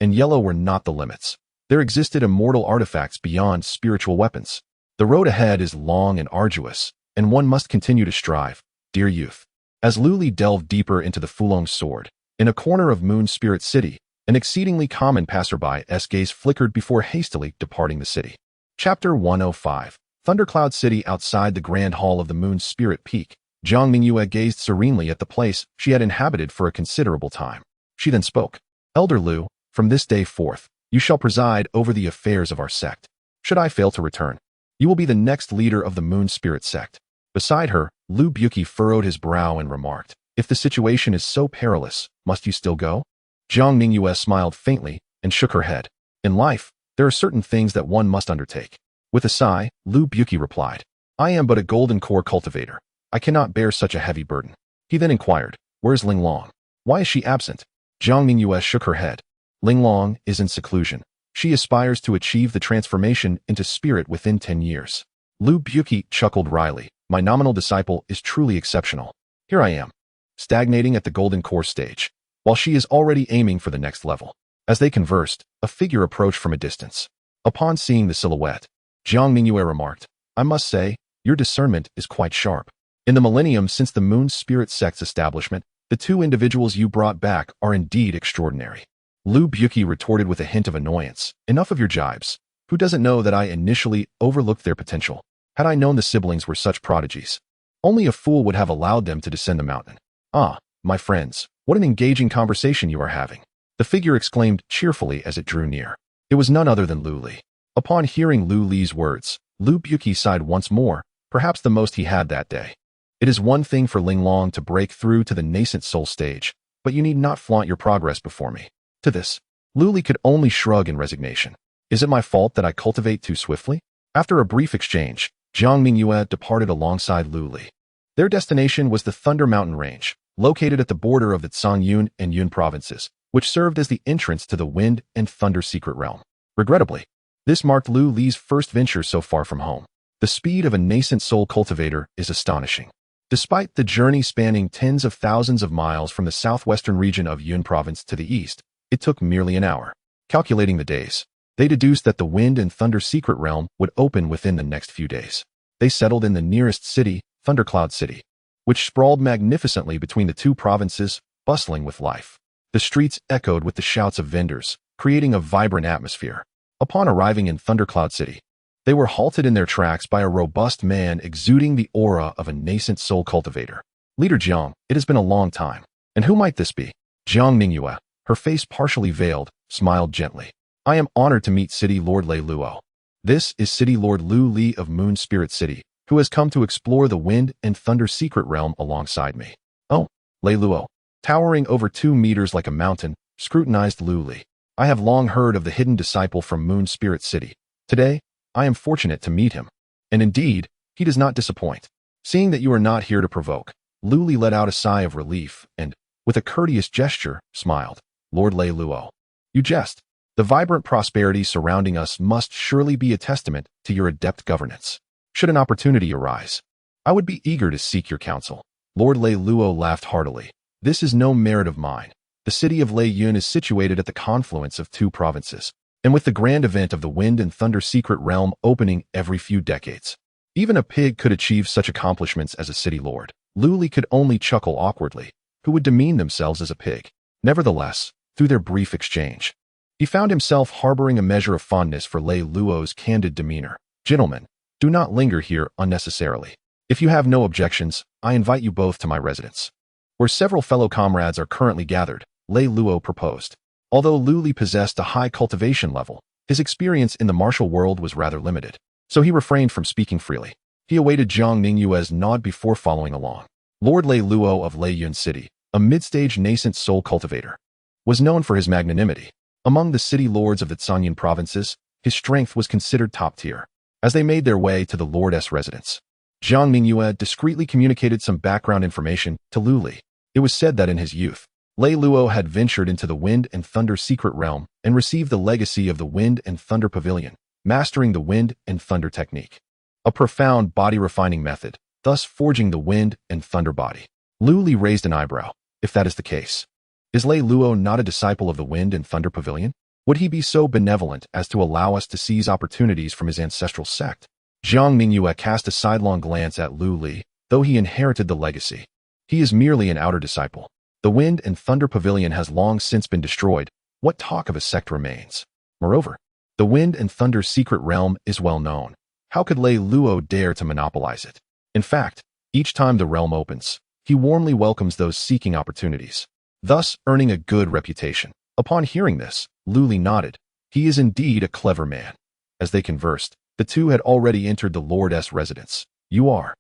and yellow were not the limits. There existed immortal artifacts beyond spiritual weapons. The road ahead is long and arduous, and one must continue to strive, dear youth. As Lu Li delved deeper into the Fulong sword, in a corner of Moon Spirit City, an exceedingly common passerby's gaze flickered before hastily departing the city. Chapter 105. Thundercloud City. Outside the grand hall of the Moon Spirit Peak, Jiang Mingyue gazed serenely at the place she had inhabited for a considerable time. She then spoke. Elder Lu, from this day forth, you shall preside over the affairs of our sect. Should I fail to return, you will be the next leader of the Moon Spirit sect. Beside her, Lu Buqi furrowed his brow and remarked, if the situation is so perilous, must you still go? Jiang Mingyue smiled faintly and shook her head. In life, there are certain things that one must undertake. With a sigh, Lu Buqi replied, I am but a golden core cultivator. I cannot bear such a heavy burden. He then inquired, where's Ling Long? Why is she absent? Jiang Mingyue shook her head. Ling Long is in seclusion. She aspires to achieve the transformation into spirit within 10 years. Lu Buqi chuckled wryly. My nominal disciple is truly exceptional. Here I am, stagnating at the golden core stage, while she is already aiming for the next level. As they conversed, a figure approached from a distance. Upon seeing the silhouette, Jiang Mingyue remarked, I must say, Your discernment is quite sharp. In the millennium since the Moon Spirit sect's establishment, the two individuals you brought back are indeed extraordinary. Lu Buki retorted with a hint of annoyance. Enough of your jibes. Who doesn't know that I initially overlooked their potential? Had I known the siblings were such prodigies, only a fool would have allowed them to descend the mountain. Ah, my friends, what an engaging conversation you are having. The figure exclaimed cheerfully as it drew near. It was none other than Lu Li. Upon hearing Lu Li's words, Lu Buki sighed once more, perhaps the most he had that day. It is one thing for Ling Long to break through to the nascent soul stage, but you need not flaunt your progress before me. To this, Lu Li could only shrug in resignation. Is it my fault that I cultivate too swiftly? After a brief exchange, Jiang Mingyue departed alongside Lu Li. Their destination was the Thunder Mountain Range, located at the border of the Zhangyun and Yun provinces, which served as the entrance to the Wind and Thunder secret realm. Regrettably, this marked Lu Li's first venture so far from home. The speed of a nascent soul cultivator is astonishing. Despite the journey spanning tens of thousands of miles from the southwestern region of Yun province to the east, it took merely an hour. Calculating the days, they deduced that the Wind and Thunder secret realm would open within the next few days. They settled in the nearest city, Thundercloud City, which sprawled magnificently between the two provinces, bustling with life. The streets echoed with the shouts of vendors, creating a vibrant atmosphere. Upon arriving in Thundercloud City, they were halted in their tracks by a robust man exuding the aura of a nascent soul cultivator. Leader Jiang, it has been a long time. And who might this be? Jiang Mingyue, her face partially veiled, smiled gently. I am honored to meet City Lord Lei Luo. This is City Lord Lu Li of Moon Spirit City, who has come to explore the Wind and Thunder secret realm alongside me. Oh, Lei Luo, towering over 2 meters like a mountain, scrutinized Lu Li. I have long heard of the hidden disciple from Moon Spirit City. Today, I am fortunate to meet him. And indeed, he does not disappoint. Seeing that you are not here to provoke, Lu Li let out a sigh of relief and, with a courteous gesture, smiled. Lord Lei Luo, you jest. The vibrant prosperity surrounding us must surely be a testament to your adept governance. Should an opportunity arise, I would be eager to seek your counsel. Lord Lei Luo laughed heartily. This is no merit of mine. The city of Lei Yun is situated at the confluence of 2 provinces, and with the grand event of the Wind and Thunder secret realm opening every few decades, even a pig could achieve such accomplishments as a city lord. Lu Li could only chuckle awkwardly. Who would demean themselves as a pig? Nevertheless, through their brief exchange, he found himself harboring a measure of fondness for Lei Luo's candid demeanor. Gentlemen, do not linger here unnecessarily. If you have no objections, I invite you both to my residence, where several fellow comrades are currently gathered, Lei Luo proposed. Although Lu Li possessed a high cultivation level, his experience in the martial world was rather limited, so he refrained from speaking freely. He awaited Jiang Mingyue's nod before following along. Lord Lei Luo of Lei Yun City, a mid-stage nascent soul cultivator, was known for his magnanimity. Among the city lords of the Zhangyun provinces, his strength was considered top tier. As they made their way to the Lord's residence, Jiang Mingyue discreetly communicated some background information to Lu Li. It was said that in his youth, Lei Luo had ventured into the Wind and Thunder secret realm and received the legacy of the Wind and Thunder Pavilion, mastering the Wind and Thunder technique, a profound body-refining method, thus forging the Wind and Thunder body. Lu Li raised an eyebrow. If that is the case, is Lei Luo not a disciple of the Wind and Thunder Pavilion? Would he be so benevolent as to allow us to seize opportunities from his ancestral sect? Jiang Mingyue cast a sidelong glance at Lu Li, though he inherited the legacy. He is merely an outer disciple. The Wind and Thunder Pavilion has long since been destroyed. What talk of a sect remains? Moreover, the Wind and Thunder secret realm is well known. How could Lei Luo dare to monopolize it? In fact, each time the realm opens, he warmly welcomes those seeking opportunities, thus earning a good reputation. Upon hearing this, Lu Li nodded. He is indeed a clever man. As they conversed, the two had already entered the Lord's residence. You are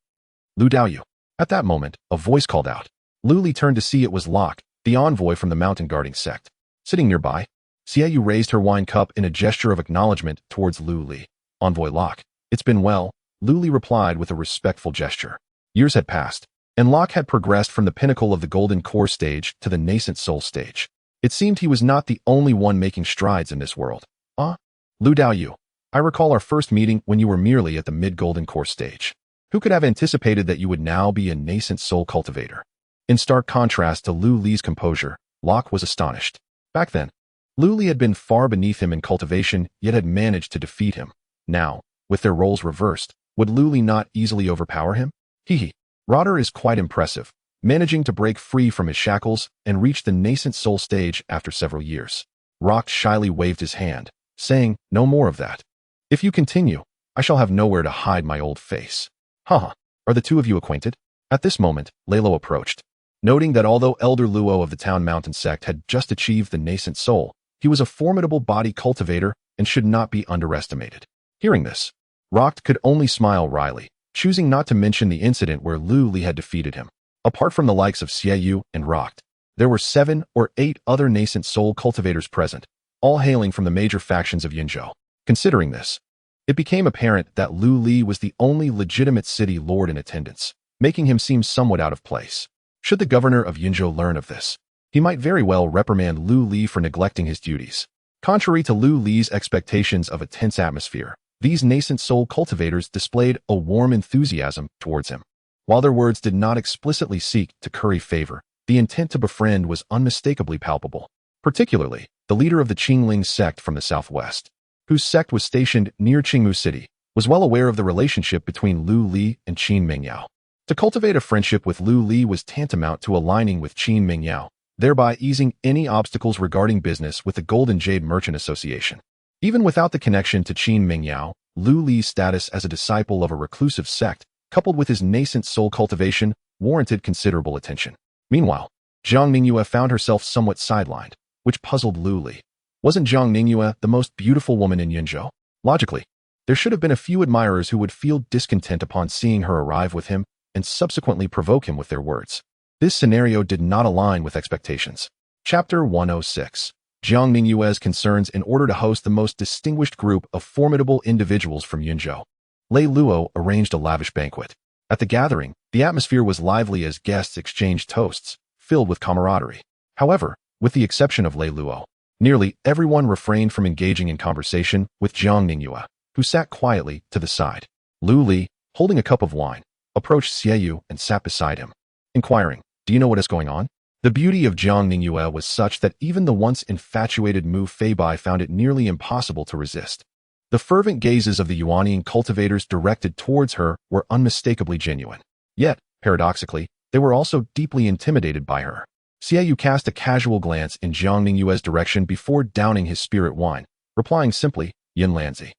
Lu Daoyu. At that moment, a voice called out. Lu Li turned to see it was Locke, the envoy from the mountain guarding sect. Sitting nearby, Xiaoyu raised her wine cup in a gesture of acknowledgement towards Lu Li. Envoy Locke, it's been well, Lu Li replied with a respectful gesture. Years had passed, and Locke had progressed from the pinnacle of the golden core stage to the nascent soul stage. It seemed he was not the only one making strides in this world. Lu Daoyu, I recall our first meeting when you were merely at the mid-golden core stage. Who could have anticipated that you would now be a nascent soul cultivator? In stark contrast to Lu Li's composure, Locke was astonished. Back then, Lu Li had been far beneath him in cultivation, yet had managed to defeat him. Now, with their roles reversed, Would Lu Li not easily overpower him? Hehe. Rotter is quite impressive, managing to break free from his shackles and reach the nascent soul stage after several years. Rock shyly waved his hand, saying, "No more of that. If you continue, I shall have nowhere to hide my old face." Haha, are the two of you acquainted? At this moment, Lalo approached. Noting that although Elder Luo of the Town Mountain sect had just achieved the nascent soul, he was a formidable body cultivator and should not be underestimated. Hearing this, Rock could only smile wryly, choosing not to mention the incident where Lu Li had defeated him. Apart from the likes of Xie and Rock, there were 7 or 8 other nascent soul cultivators present, all hailing from the major factions of Yinzhou. Considering this, it became apparent that Lu Li was the only legitimate city lord in attendance, making him seem somewhat out of place. Should the governor of Yinzhou learn of this, he might very well reprimand Lu Li for neglecting his duties. Contrary to Lu Li's expectations of a tense atmosphere, these nascent soul cultivators displayed a warm enthusiasm towards him. While their words did not explicitly seek to curry favor, the intent to befriend was unmistakably palpable. Particularly, the leader of the Qingling sect from the southwest, whose sect was stationed near Qingmu City, was well aware of the relationship between Lu Li and Qin Mingyao. To cultivate a friendship with Lu Li was tantamount to aligning with Qin Mingyao, thereby easing any obstacles regarding business with the Golden Jade Merchant Association. Even without the connection to Qin Mingyao, Lu Li's status as a disciple of a reclusive sect, coupled with his nascent soul cultivation, warranted considerable attention. Meanwhile, Jiang Ningyue found herself somewhat sidelined, which puzzled Lu Li. Wasn't Jiang Ningyue the most beautiful woman in Yinzhou? Logically, there should have been a few admirers who would feel discontent upon seeing her arrive with him and subsequently provoke him with their words. This scenario did not align with expectations. Chapter 106. Jiang Ningyue's concerns in order to host the most distinguished group of formidable individuals from Yinzhou. Lei Luo arranged a lavish banquet. At the gathering, the atmosphere was lively as guests exchanged toasts, filled with camaraderie. However, with the exception of Lei Luo, nearly everyone refrained from engaging in conversation with Jiang Ningyue, who sat quietly to the side. Lu Li, holding a cup of wine, approached Xie and sat beside him, inquiring, "Do you know what is going on?" The beauty of Jiang Ningyue was such that even the once infatuated Mu Feibai found it nearly impossible to resist. The fervent gazes of the Yuanian cultivators directed towards her were unmistakably genuine. Yet, paradoxically, they were also deeply intimidated by her. Xie cast a casual glance in Jiang Ningyue's direction before downing his spirit wine, replying simply, "Yin Lanzi."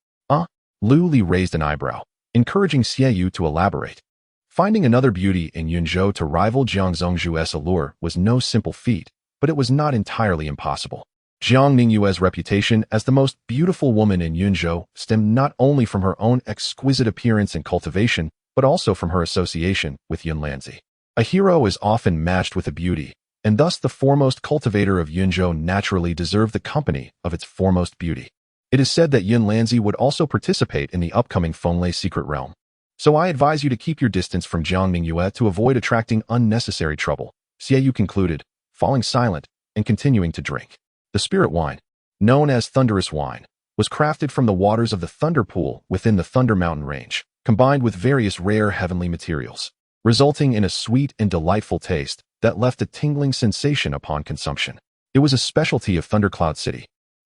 Lu Li raised an eyebrow, encouraging Xie to elaborate. Finding another beauty in Yunzhou to rival Jiang Zhongzhu's allure was no simple feat, but it was not entirely impossible. Jiang Ningyue's reputation as the most beautiful woman in Yunzhou stemmed not only from her own exquisite appearance and cultivation, but also from her association with Yin Lanzi. A hero is often matched with a beauty, and thus the foremost cultivator of Yunzhou naturally deserved the company of its foremost beauty. It is said that Yin Lanzi would also participate in the upcoming Fenglei Secret Realm. So I advise you to keep your distance from Jiang Ningyue to avoid attracting unnecessary trouble, Xie concluded, falling silent and continuing to drink. The spirit wine, known as thunderous wine, was crafted from the waters of the Thunder Pool within the Thunder Mountain range, combined with various rare heavenly materials, resulting in a sweet and delightful taste that left a tingling sensation upon consumption. It was a specialty of Thundercloud City,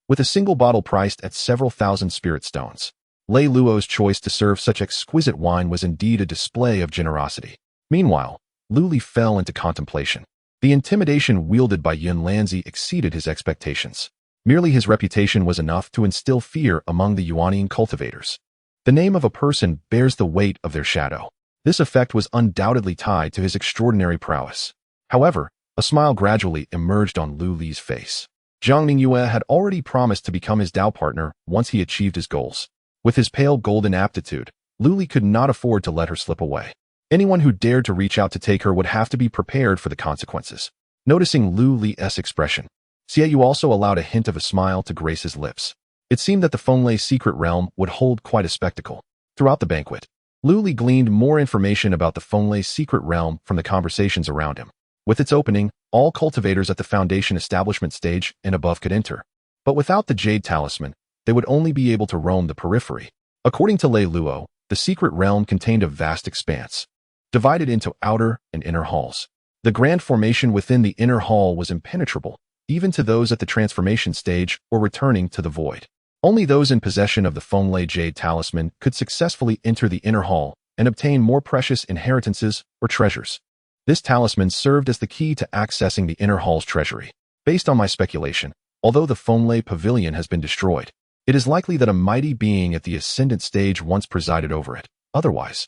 with a single bottle priced at several thousand spirit stones. Lei Luo's choice to serve such exquisite wine was indeed a display of generosity. Meanwhile, Lu Li fell into contemplation. The intimidation wielded by Yin Lanzi exceeded his expectations. Merely his reputation was enough to instill fear among the Yuanian cultivators. The name of a person bears the weight of their shadow. This effect was undoubtedly tied to his extraordinary prowess. However, a smile gradually emerged on Lu Li's face. Jiang Ningyue had already promised to become his Dao partner once he achieved his goals. With his pale golden aptitude, Lu Li could not afford to let her slip away. Anyone who dared to reach out to take her would have to be prepared for the consequences. Noticing Lu Li's expression, Xie also allowed a hint of a smile to grace his lips. It seemed that the Fenglei Secret Realm would hold quite a spectacle. Throughout the banquet, Lu Li gleaned more information about the Fenglei Secret Realm from the conversations around him. With its opening, all cultivators at the Foundation establishment stage and above could enter. But without the Jade Talisman, they would only be able to roam the periphery. According to Lei Luo, the secret realm contained a vast expanse, divided into outer and inner halls. The grand formation within the inner hall was impenetrable, even to those at the transformation stage or returning to the void. Only those in possession of the Fenglai Jade Talisman could successfully enter the inner hall and obtain more precious inheritances or treasures. This talisman served as the key to accessing the inner hall's treasury. Based on my speculation, although the Fenglai Pavilion has been destroyed, it is likely that a mighty being at the ascendant stage once presided over it. Otherwise,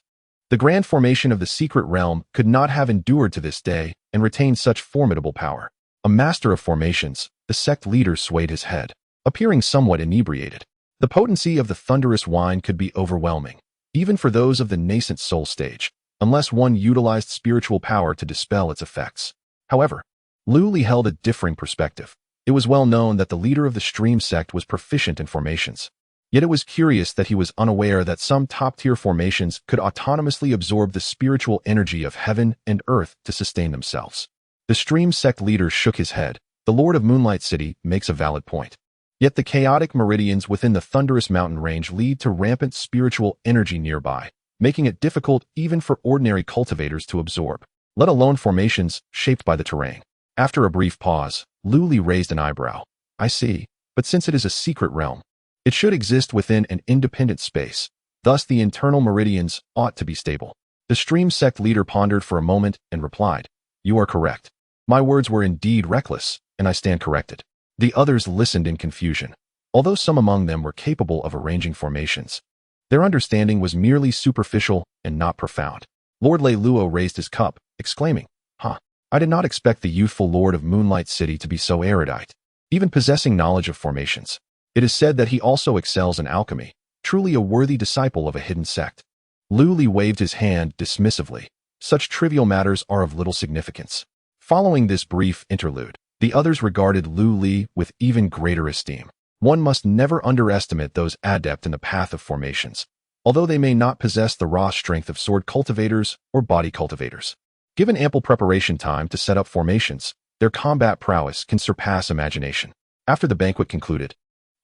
the grand formation of the secret realm could not have endured to this day and retained such formidable power. A master of formations, the sect leader swayed his head, appearing somewhat inebriated. The potency of the thunderous wine could be overwhelming, even for those of the nascent soul stage, unless one utilized spiritual power to dispel its effects. However, Lu Li held a differing perspective. It was well known that the leader of the Stream sect was proficient in formations. Yet it was curious that he was unaware that some top-tier formations could autonomously absorb the spiritual energy of heaven and earth to sustain themselves. The Stream sect leader shook his head. The Lord of Moonlight City makes a valid point. Yet the chaotic meridians within the thunderous mountain range lead to rampant spiritual energy nearby, making it difficult even for ordinary cultivators to absorb, let alone formations shaped by the terrain. After a brief pause, Lu Li raised an eyebrow. I see, but since it is a secret realm, it should exist within an independent space. Thus the internal meridians ought to be stable. The Stream sect leader pondered for a moment and replied, You are correct. My words were indeed reckless, and I stand corrected. The others listened in confusion. Although some among them were capable of arranging formations, their understanding was merely superficial and not profound. Lord Lei Luo raised his cup, exclaiming, I did not expect the youthful Lord of Moonlight City to be so erudite, even possessing knowledge of formations. It is said that he also excels in alchemy, truly a worthy disciple of a hidden sect. Lu Li waved his hand dismissively. Such trivial matters are of little significance. Following this brief interlude, the others regarded Lu Li with even greater esteem. One must never underestimate those adept in the path of formations, although they may not possess the raw strength of sword cultivators or body cultivators. Given ample preparation time to set up formations, their combat prowess can surpass imagination. After the banquet concluded,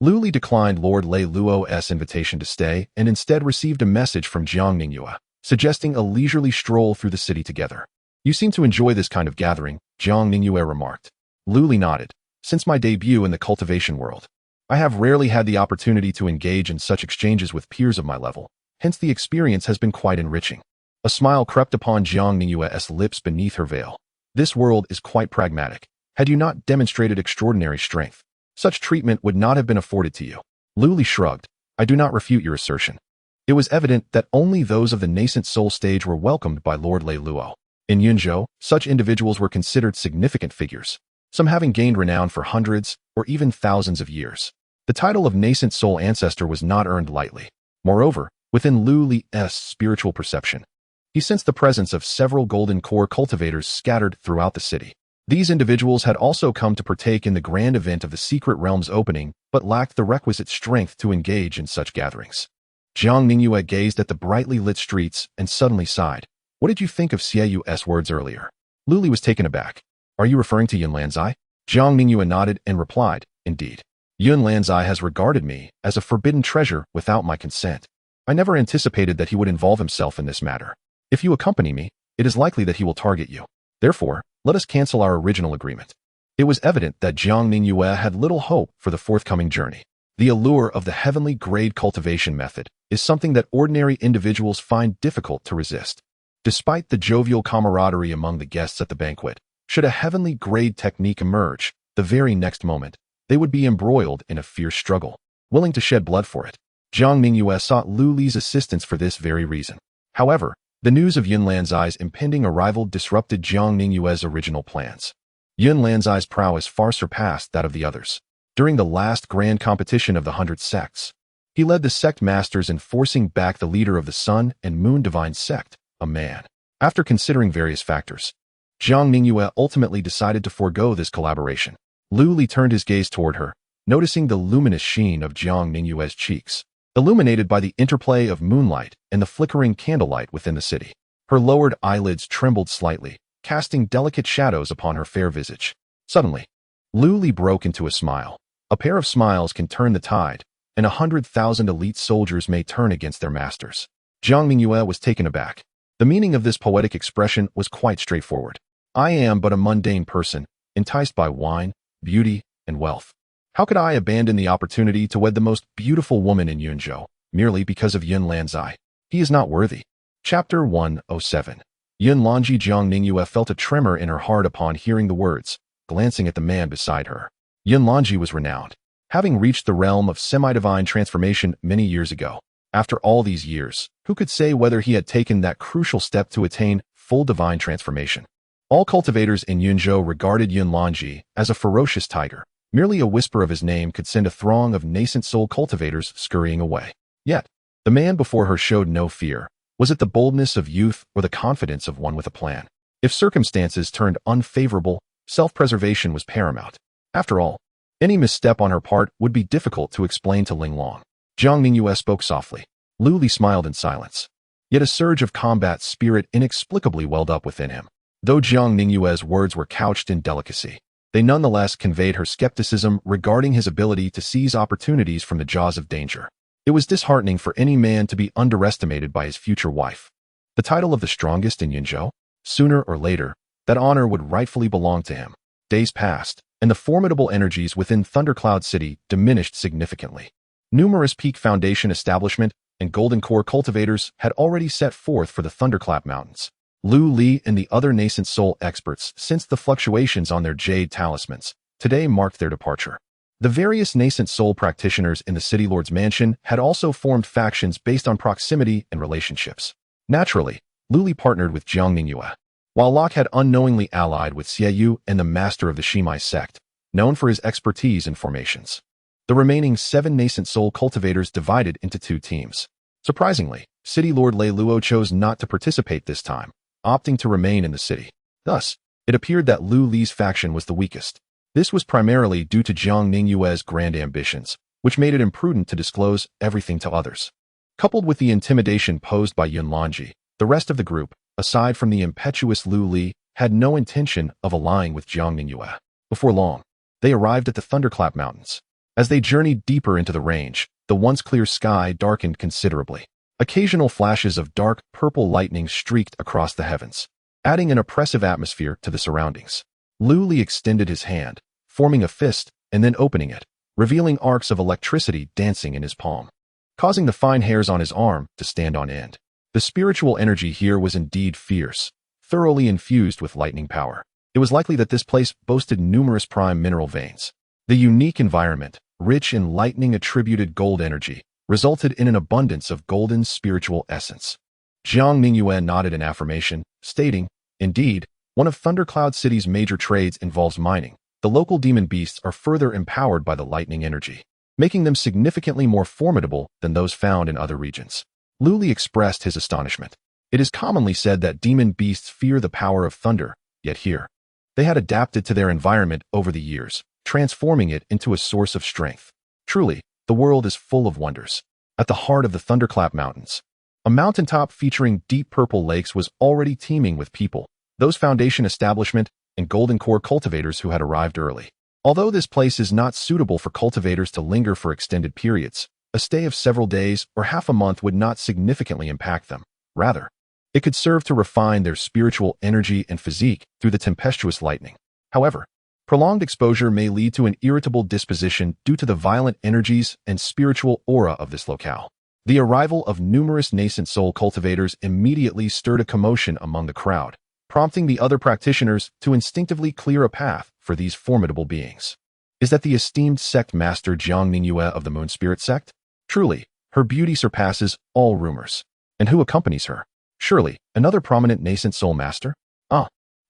Lu Li declined Lord Lei Luo's invitation to stay and instead received a message from Jiang Ningyue, suggesting a leisurely stroll through the city together. You seem to enjoy this kind of gathering, Jiang Ningyue remarked. Lu Li nodded. Since my debut in the cultivation world, I have rarely had the opportunity to engage in such exchanges with peers of my level, hence the experience has been quite enriching. A smile crept upon Jiang Ningyue's lips beneath her veil. This world is quite pragmatic. Had you not demonstrated extraordinary strength, such treatment would not have been afforded to you. Lu Li shrugged. I do not refute your assertion. It was evident that only those of the nascent soul stage were welcomed by Lord Lei Luo. In Yunzhou, such individuals were considered significant figures, some having gained renown for hundreds or even thousands of years. The title of nascent soul ancestor was not earned lightly. Moreover, within Lu Li's spiritual perception, he sensed the presence of several golden core cultivators scattered throughout the city. These individuals had also come to partake in the grand event of the secret realm's opening, but lacked the requisite strength to engage in such gatherings. Jiang Ningyue gazed at the brightly lit streets and suddenly sighed. What did you think of Xieyu's words earlier? Lu Li was taken aback. Are you referring to Yun Lanzai? Jiang Ningyue nodded and replied, Indeed. Yun Lanzai has regarded me as a forbidden treasure without my consent. I never anticipated that he would involve himself in this matter. If you accompany me, it is likely that he will target you. Therefore, let us cancel our original agreement. It was evident that Jiang Ningyue had little hope for the forthcoming journey. The allure of the heavenly grade cultivation method is something that ordinary individuals find difficult to resist. Despite the jovial camaraderie among the guests at the banquet, should a heavenly grade technique emerge, the very next moment, they would be embroiled in a fierce struggle, willing to shed blood for it. Jiang Ningyue sought Lu Li's assistance for this very reason. However, the news of Yun Lanzai's impending arrival disrupted Jiang Ningyue's original plans. Yun Lanzai's prowess far surpassed that of the others. During the last grand competition of the 100 sects, he led the sect masters in forcing back the leader of the Sun and Moon Divine sect, a man. After considering various factors, Jiang Ningyue ultimately decided to forego this collaboration. Lu Li turned his gaze toward her, noticing the luminous sheen of Jiang Ningyue's cheeks, illuminated by the interplay of moonlight and the flickering candlelight within the city. Her lowered eyelids trembled slightly, casting delicate shadows upon her fair visage. Suddenly, Lu Li broke into a smile. A pair of smiles can turn the tide, and 100,000 elite soldiers may turn against their masters. Jiang Ningyue was taken aback. The meaning of this poetic expression was quite straightforward. I am but a mundane person, enticed by wine, beauty, and wealth. How could I abandon the opportunity to wed the most beautiful woman in Yunzhou, merely because of Yun Lanzai? He is not worthy. Chapter 107. Yun Lanji Jiang Ningyue felt a tremor in her heart upon hearing the words, glancing at the man beside her. Yun Lanji was renowned, having reached the realm of semi-divine transformation many years ago. After all these years, who could say whether he had taken that crucial step to attain full divine transformation? All cultivators in Yunzhou regarded Yun Lanji as a ferocious tiger. Merely a whisper of his name could send a throng of nascent soul cultivators scurrying away. Yet, the man before her showed no fear. Was it the boldness of youth or the confidence of one with a plan? If circumstances turned unfavorable, self-preservation was paramount. After all, any misstep on her part would be difficult to explain to Ling Long. Jiang Ningyue spoke softly. Lu Li smiled in silence. Yet a surge of combat spirit inexplicably welled up within him. Though Jiang Ningyue's words were couched in delicacy, they nonetheless conveyed her skepticism regarding his ability to seize opportunities from the jaws of danger. It was disheartening for any man to be underestimated by his future wife. The title of the strongest in Yunzhou? Sooner or later, that honor would rightfully belong to him. Days passed, and the formidable energies within Thundercloud City diminished significantly. Numerous Peak Foundation establishment and Golden Core cultivators had already set forth for the Thunderclap Mountains. Lu Li and the other nascent soul experts sensed the fluctuations on their jade talismans. Today marked their departure. The various nascent soul practitioners in the City Lord's mansion had also formed factions based on proximity and relationships. Naturally, Lu Li partnered with Jiang Ningyue, while Locke had unknowingly allied with Xie Yu and the master of the Shimai sect, known for his expertise in formations. The remaining 7 nascent soul cultivators divided into 2 teams. Surprisingly, City Lord Lei Luo chose not to participate this time, opting to remain in the city. Thus, it appeared that Lu Li's faction was the weakest. This was primarily due to Jiang Ningyue's grand ambitions, which made it imprudent to disclose everything to others. Coupled with the intimidation posed by Yun Lanji, the rest of the group, aside from the impetuous Lu Li, had no intention of allying with Jiang Ningyue. Before long, they arrived at the Thunderclap Mountains. As they journeyed deeper into the range, the once clear sky darkened considerably. Occasional flashes of dark purple lightning streaked across the heavens, adding an oppressive atmosphere to the surroundings. Lu Li extended his hand, forming a fist, and then opening it, revealing arcs of electricity dancing in his palm, causing the fine hairs on his arm to stand on end. The spiritual energy here was indeed fierce, thoroughly infused with lightning power. It was likely that this place boasted numerous prime mineral veins. The unique environment, rich in lightning-attributed gold energy, resulted in an abundance of golden spiritual essence. Jiang Ningyue nodded in affirmation, stating, "Indeed, one of Thundercloud City's major trades involves mining. The local demon beasts are further empowered by the lightning energy, making them significantly more formidable than those found in other regions." Lu Li expressed his astonishment. It is commonly said that demon beasts fear the power of thunder, yet here, they had adapted to their environment over the years, transforming it into a source of strength. Truly, the world is full of wonders. At the heart of the Thunderclap Mountains, a mountaintop featuring deep purple lakes was already teeming with people, those Foundation establishment and Golden Core cultivators who had arrived early. Although this place is not suitable for cultivators to linger for extended periods, a stay of several days or half a month would not significantly impact them. Rather, it could serve to refine their spiritual energy and physique through the tempestuous lightning. However, prolonged exposure may lead to an irritable disposition due to the violent energies and spiritual aura of this locale. The arrival of numerous nascent soul cultivators immediately stirred a commotion among the crowd, prompting the other practitioners to instinctively clear a path for these formidable beings. Is that the esteemed sect master Jiang Ningyue of the Moon Spirit sect? Truly, her beauty surpasses all rumors. And who accompanies her? Surely, another prominent nascent soul master?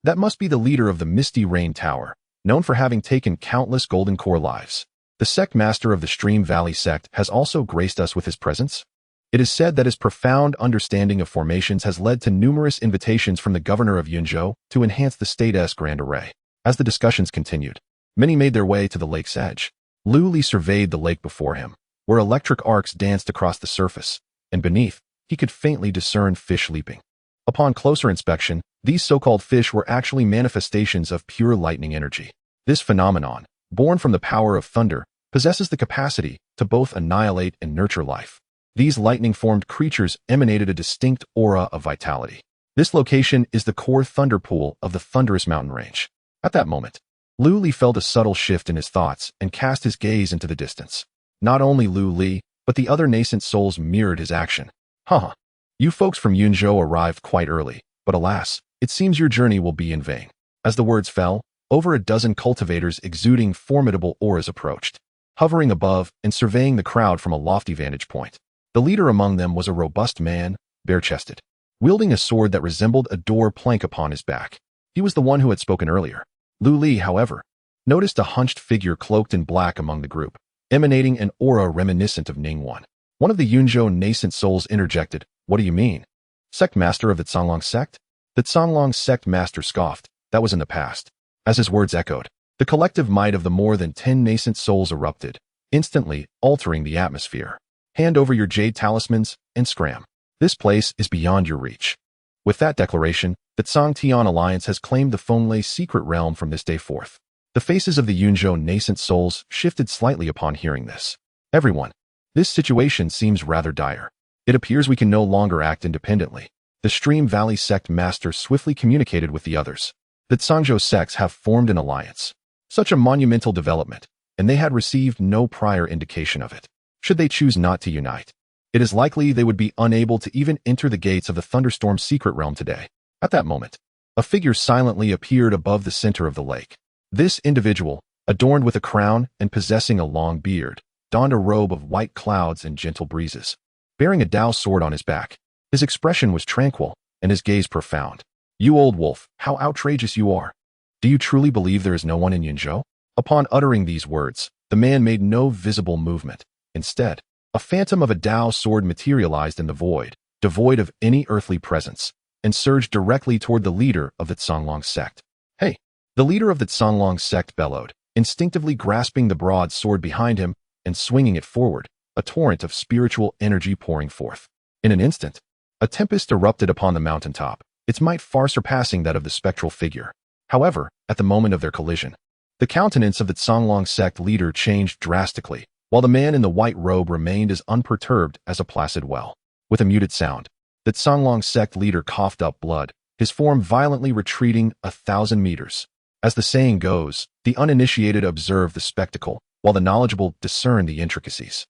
That must be the leader of the Misty Rain Tower, known for having taken countless Golden Core lives. The sect master of the Stream Valley sect has also graced us with his presence. It is said that his profound understanding of formations has led to numerous invitations from the governor of Yunzhou to enhance the state's grand array. As the discussions continued, many made their way to the lake's edge. Lu Li surveyed the lake before him, where electric arcs danced across the surface, and beneath, he could faintly discern fish leaping. Upon closer inspection, these so-called fish were actually manifestations of pure lightning energy. This phenomenon, born from the power of thunder, possesses the capacity to both annihilate and nurture life. These lightning-formed creatures emanated a distinct aura of vitality. This location is the core thunder pool of the thunderous mountain range. At that moment, Lu Li felt a subtle shift in his thoughts and cast his gaze into the distance. Not only Lu Li, but the other nascent souls mirrored his action. Huh. You folks from Yunzhou arrived quite early, but alas, it seems your journey will be in vain. As the words fell, over a dozen cultivators exuding formidable auras approached, hovering above and surveying the crowd from a lofty vantage point. The leader among them was a robust man, bare-chested, wielding a sword that resembled a door plank upon his back. He was the one who had spoken earlier. Lu Li, however, noticed a hunched figure cloaked in black among the group, emanating an aura reminiscent of Ningguan. One of the Yunzhou nascent souls interjected, "What do you mean? Sect master of the Canglong sect?" The Canglong sect master scoffed. That was in the past. As his words echoed, the collective might of the more than 10 nascent souls erupted, instantly altering the atmosphere. Hand over your jade talismans and scram. This place is beyond your reach. With that declaration, the Tsangtian Alliance has claimed the Fenglei secret realm from this day forth. The faces of the Yunzhou nascent souls shifted slightly upon hearing this. Everyone, this situation seems rather dire. It appears we can no longer act independently. The Stream Valley sect master swiftly communicated with the others. The Zhangzhou sects have formed an alliance. Such a monumental development, and they had received no prior indication of it. Should they choose not to unite, it is likely they would be unable to even enter the gates of the Thunderstorm secret realm today. At that moment, a figure silently appeared above the center of the lake. This individual, adorned with a crown and possessing a long beard, donned a robe of white clouds and gentle breezes. Bearing a Dao sword on his back, his expression was tranquil and his gaze profound. "You old wolf, how outrageous you are. Do you truly believe there is no one in Yunzhou?" Upon uttering these words, the man made no visible movement. Instead, a phantom of a Dao sword materialized in the void, devoid of any earthly presence, and surged directly toward the leader of the Canglong sect. "Hey!" The leader of the Canglong sect bellowed, instinctively grasping the broad sword behind him and swinging it forward, a torrent of spiritual energy pouring forth. In an instant, a tempest erupted upon the mountaintop, its might far surpassing that of the spectral figure. However, at the moment of their collision, the countenance of the Canglong sect leader changed drastically, while the man in the white robe remained as unperturbed as a placid well. With a muted sound, the Canglong sect leader coughed up blood, his form violently retreating 1,000 meters. As the saying goes, the uninitiated observe the spectacle, while the knowledgeable discern the intricacies.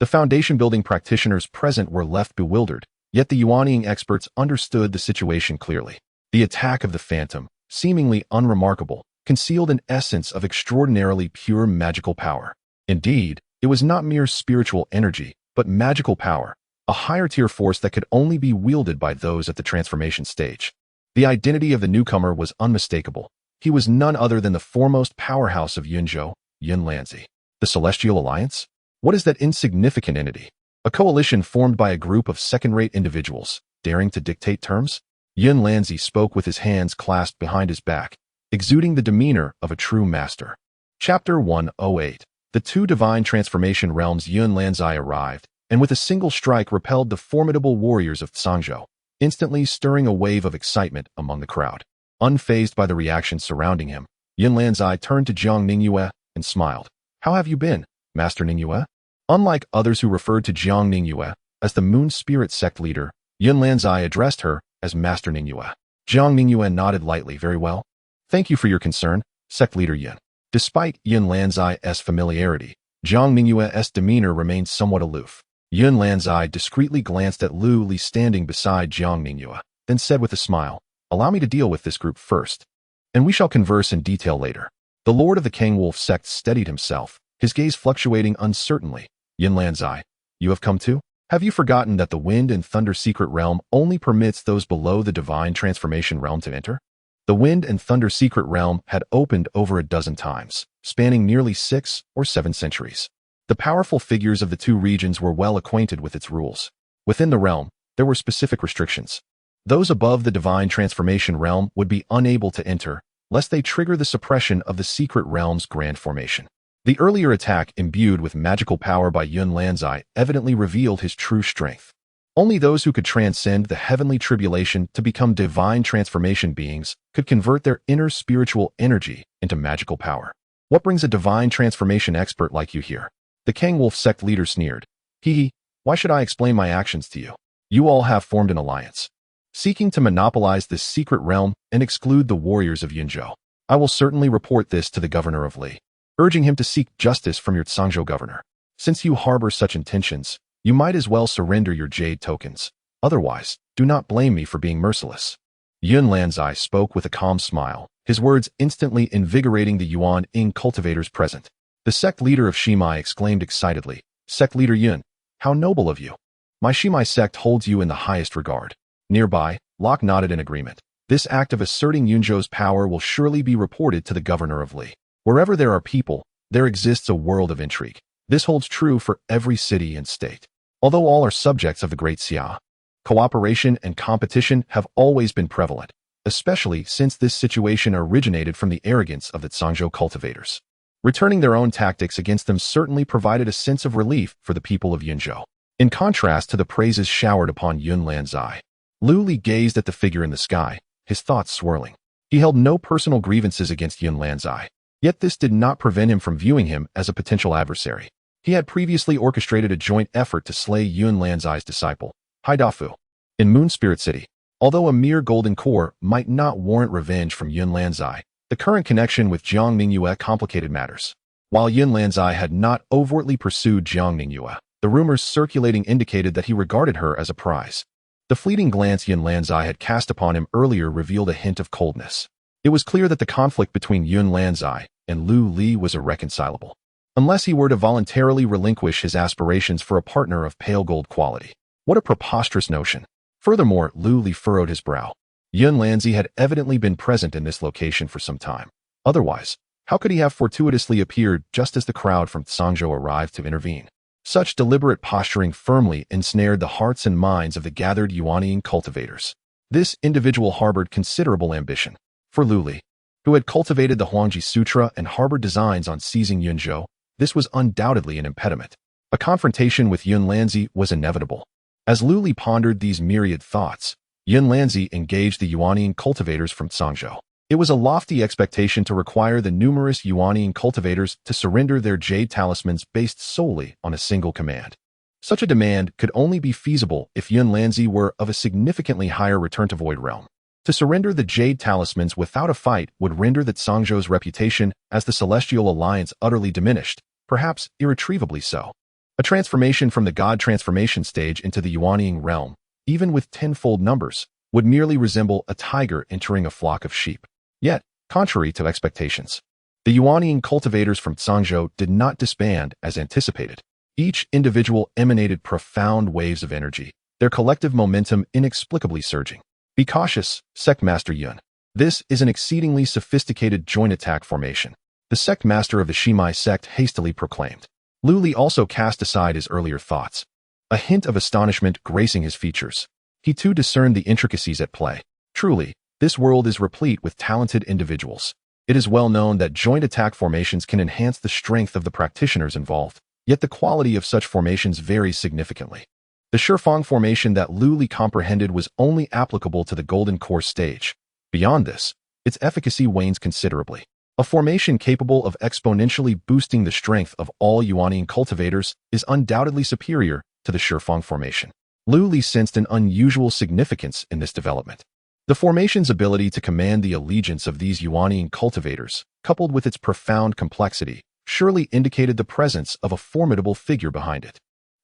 The foundation-building practitioners present were left bewildered, yet the Yuanying experts understood the situation clearly. The attack of the phantom, seemingly unremarkable, concealed an essence of extraordinarily pure magical power. Indeed, it was not mere spiritual energy, but magical power, a higher-tier force that could only be wielded by those at the transformation stage. The identity of the newcomer was unmistakable. He was none other than the foremost powerhouse of Yunzhou, Yunlanzi. The Celestial Alliance? What is that insignificant entity? A coalition formed by a group of second-rate individuals, daring to dictate terms? Yunlanzi spoke with his hands clasped behind his back, exuding the demeanor of a true master. Chapter 108. The two divine transformation realms. Yunlanzi arrived, and with a single strike repelled the formidable warriors of Zhangzhou, instantly stirring a wave of excitement among the crowd. Unfazed by the reaction surrounding him, Yunlanzi turned to Jiang Ningyue and smiled. "How have you been, Master Ningyue?" Unlike others who referred to Jiang Ningyue as the Moon Spirit sect leader, Yunlanzi addressed her as Master Ningyue. Jiang Ningyue nodded lightly. "Very well. Thank you for your concern, sect leader Yun." Despite Yunlanzi's familiarity, Jiang Ningyue's demeanor remained somewhat aloof. Yunlanzi discreetly glanced at Lu Li standing beside Jiang Ningyue, then said with a smile, "Allow me to deal with this group first, and we shall converse in detail later." The lord of the Kangwolf sect steadied himself, his gaze fluctuating uncertainly. "Yunlanzi, you have come too? Have you forgotten that the Wind and Thunder secret realm only permits those below the divine transformation realm to enter?" The Wind and Thunder secret realm had opened over a dozen times, spanning nearly 6 or 7 centuries. The powerful figures of the two regions were well acquainted with its rules. Within the realm, there were specific restrictions. Those above the divine transformation realm would be unable to enter, lest they trigger the suppression of the secret realm's grand formation. The earlier attack imbued with magical power by Yunlanzi evidently revealed his true strength. Only those who could transcend the heavenly tribulation to become divine transformation beings could convert their inner spiritual energy into magical power. "What brings a divine transformation expert like you here?" The Kangwolf sect leader sneered. "Hee, why should I explain my actions to you? You all have formed an alliance, seeking to monopolize this secret realm and exclude the warriors of Yunzhou. I will certainly report this to the governor of Li, urging him to seek justice from your Tsangzhou governor. Since you harbor such intentions, you might as well surrender your jade tokens. Otherwise, do not blame me for being merciless. Yun Lanzai spoke with a calm smile, his words instantly invigorating the Yuan Ying cultivators present. The sect leader of Shimai exclaimed excitedly, "Sect leader Yun, how noble of you! My Shimai sect holds you in the highest regard." Nearby, Locke nodded in agreement. This act of asserting Yunzhou's power will surely be reported to the governor of Li. Wherever there are people, there exists a world of intrigue. This holds true for every city and state. Although all are subjects of the Great Xia, cooperation and competition have always been prevalent, especially since this situation originated from the arrogance of the Tsangzhou cultivators. Returning their own tactics against them certainly provided a sense of relief for the people of Yunzhou. In contrast to the praises showered upon Yun Lanzai, Lu Li gazed at the figure in the sky, his thoughts swirling. He held no personal grievances against Yun Lanzai, yet this did not prevent him from viewing him as a potential adversary. He had previously orchestrated a joint effort to slay Yun Lanzai's disciple, Haidafu, in Moon Spirit City. Although a mere golden core might not warrant revenge from Yun Lanzai, the current connection with Jiang Mingyue complicated matters. While Yun Lanzai had not overtly pursued Jiang Mingyue, the rumors circulating indicated that he regarded her as a prize. The fleeting glance Yun Lanzai had cast upon him earlier revealed a hint of coldness. It was clear that the conflict between Yun Lanzai and Lu Li was irreconcilable, unless he were to voluntarily relinquish his aspirations for a partner of pale gold quality. What a preposterous notion! Furthermore, Lu Li furrowed his brow. Yun Lanzai had evidently been present in this location for some time. Otherwise, how could he have fortuitously appeared just as the crowd from Tsangzhou arrived to intervene? Such deliberate posturing firmly ensnared the hearts and minds of the gathered Yuanian cultivators. This individual harbored considerable ambition. For Lu Li, who had cultivated the Huangji Sutra and harbored designs on seizing Yunzhou, this was undoubtedly an impediment. A confrontation with Yun Lanzai was inevitable. As Lu Li pondered these myriad thoughts, Yun Lanzai engaged the Yuanian cultivators from Tsangzhou. It was a lofty expectation to require the numerous Yuanian cultivators to surrender their jade talismans based solely on a single command. Such a demand could only be feasible if Yun Lanzai were of a significantly higher return to Void Realm. To surrender the jade talismans without a fight would render the Tsangzhou's reputation as the Celestial Alliance utterly diminished, perhaps irretrievably so. A transformation from the God transformation stage into the Yuanian realm, even with tenfold numbers, would merely resemble a tiger entering a flock of sheep. Yet, contrary to expectations, the Yuanian cultivators from Tsangzhou did not disband as anticipated. Each individual emanated profound waves of energy, their collective momentum inexplicably surging. Be cautious, Sect Master Yun. This is an exceedingly sophisticated joint attack formation, the Sect Master of the Shimai sect hastily proclaimed. Lu Li also cast aside his earlier thoughts, a hint of astonishment gracing his features. He too discerned the intricacies at play. Truly, this world is replete with talented individuals. It is well known that joint attack formations can enhance the strength of the practitioners involved, yet the quality of such formations varies significantly. The Shifang formation that Lu Li comprehended was only applicable to the Golden Core stage. Beyond this, its efficacy wanes considerably. A formation capable of exponentially boosting the strength of all Yuanian cultivators is undoubtedly superior to the Shifang formation. Lu Li sensed an unusual significance in this development. The formation's ability to command the allegiance of these Yuanian cultivators, coupled with its profound complexity, surely indicated the presence of a formidable figure behind it.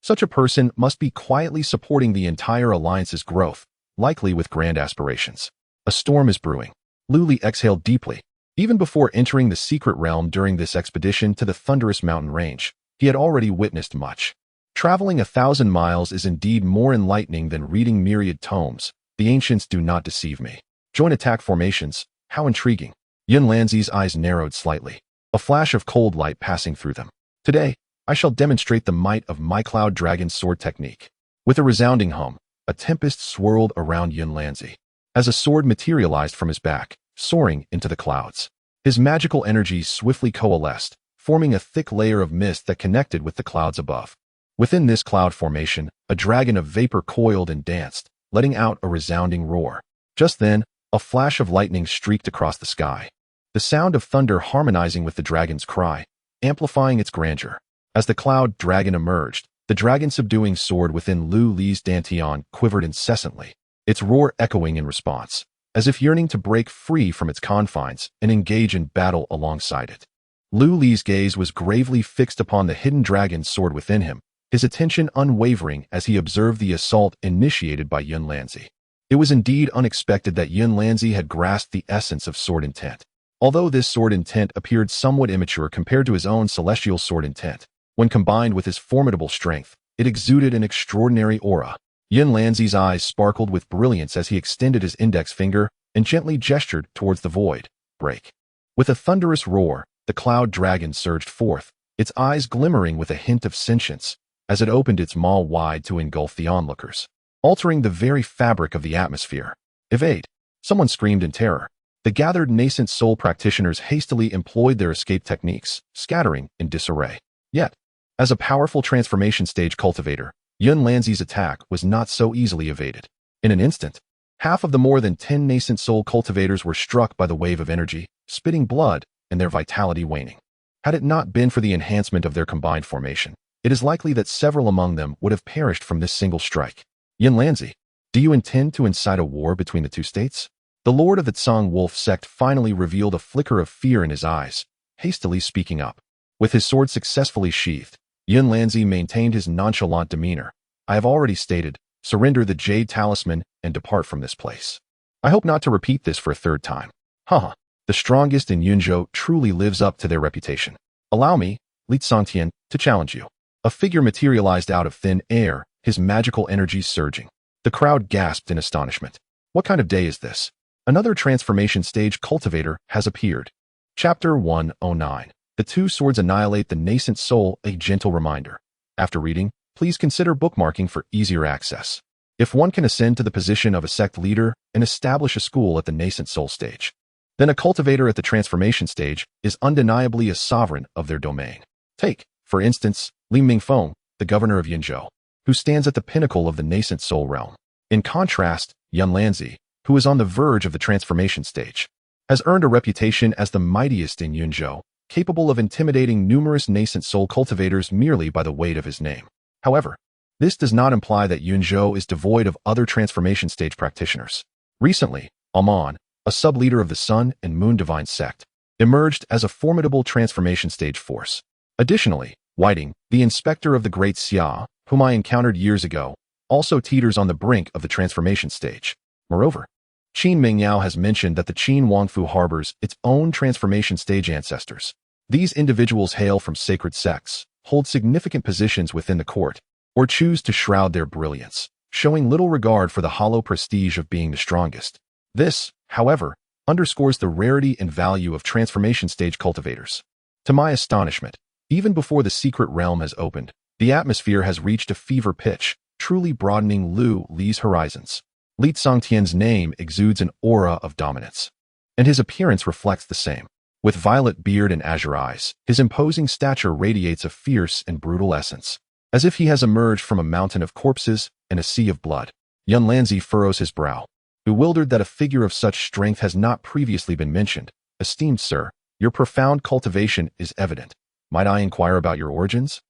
Such a person must be quietly supporting the entire alliance's growth, likely with grand aspirations. A storm is brewing. Lu Li exhaled deeply. Even before entering the secret realm during this expedition to the thunderous mountain range, he had already witnessed much. Traveling 1,000 miles is indeed more enlightening than reading myriad tomes. The ancients do not deceive me. Joint attack formations, how intriguing. Yun Lanzai's eyes narrowed slightly, a flash of cold light passing through them. Today, I shall demonstrate the might of my Cloud Dragon's sword technique. With a resounding hum, a tempest swirled around Yun Lanzai, as a sword materialized from his back, soaring into the clouds. His magical energies swiftly coalesced, forming a thick layer of mist that connected with the clouds above. Within this cloud formation, a dragon of vapor coiled and danced, letting out a resounding roar. Just then, a flash of lightning streaked across the sky, the sound of thunder harmonizing with the dragon's cry, amplifying its grandeur. As the cloud dragon emerged, the dragon-subduing sword within Lu Li's dantian quivered incessantly, its roar echoing in response. as if yearning to break free from its confines and engage in battle alongside it. Lu Li's gaze was gravely fixed upon the hidden dragon's sword within him, his attention unwavering as he observed the assault initiated by Yun Lanzi. It was indeed unexpected that Yun Lanzi had grasped the essence of sword intent. Although this sword intent appeared somewhat immature compared to his own celestial sword intent, when combined with his formidable strength, it exuded an extraordinary aura. Yun Lanzi's eyes sparkled with brilliance as he extended his index finger and gently gestured towards the void. Break. With a thunderous roar, the cloud dragon surged forth, its eyes glimmering with a hint of sentience, as it opened its maw wide to engulf the onlookers, altering the very fabric of the atmosphere. Evade! Someone screamed in terror. The gathered nascent soul practitioners hastily employed their escape techniques, scattering in disarray. Yet, as a powerful transformation stage cultivator, Yun Lanzi's attack was not so easily evaded. In an instant, half of the more than 10 nascent soul cultivators were struck by the wave of energy, spitting blood and their vitality waning. Had it not been for the enhancement of their combined formation, it is likely that several among them would have perished from this single strike. Yun Lanzi, do you intend to incite a war between the two states? The lord of the Tsang Wolf sect finally revealed a flicker of fear in his eyes, hastily speaking up. With his sword successfully sheathed, Yun Lanzi maintained his nonchalant demeanor. I have already stated, surrender the Jade Talisman and depart from this place. I hope not to repeat this for a third time. Haha, the strongest in Yunzhou truly lives up to their reputation. Allow me, Li Tsangtian, to challenge you. A figure materialized out of thin air, his magical energies surging. The crowd gasped in astonishment. What kind of day is this? Another transformation stage cultivator has appeared. Chapter 109. The Two Swords Annihilate the Nascent Soul, a gentle reminder. After reading, please consider bookmarking for easier access. If one can ascend to the position of a sect leader and establish a school at the nascent soul stage, then a cultivator at the transformation stage is undeniably a sovereign of their domain. Take, for instance, Li Mingfeng, the governor of Yinzhou, who stands at the pinnacle of the nascent soul realm. In contrast, Yun Lanzi, who is on the verge of the transformation stage, has earned a reputation as the mightiest in Yunzhou, capable of intimidating numerous nascent soul cultivators merely by the weight of his name. However, this does not imply that Yunzhou is devoid of other transformation stage practitioners. Recently, Amon, a sub-leader of the Sun and Moon Divine sect, emerged as a formidable transformation stage force. Additionally, Whiting, the inspector of the Great Xia, whom I encountered years ago, also teeters on the brink of the transformation stage. Moreover, Qin Mingyao has mentioned that the Qin Wangfu harbors its own transformation stage ancestors. These individuals hail from sacred sects, hold significant positions within the court, or choose to shroud their brilliance, showing little regard for the hollow prestige of being the strongest. This, however, underscores the rarity and value of transformation stage cultivators. To my astonishment, even before the secret realm has opened, the atmosphere has reached a fever pitch, truly broadening Lu Li's horizons. Li Tsangtian's name exudes an aura of dominance, and his appearance reflects the same. With violet beard and azure eyes, his imposing stature radiates a fierce and brutal essence, as if he has emerged from a mountain of corpses and a sea of blood. Yun Lanzi furrows his brow, bewildered that a figure of such strength has not previously been mentioned. Esteemed sir, your profound cultivation is evident. Might I inquire about your origins?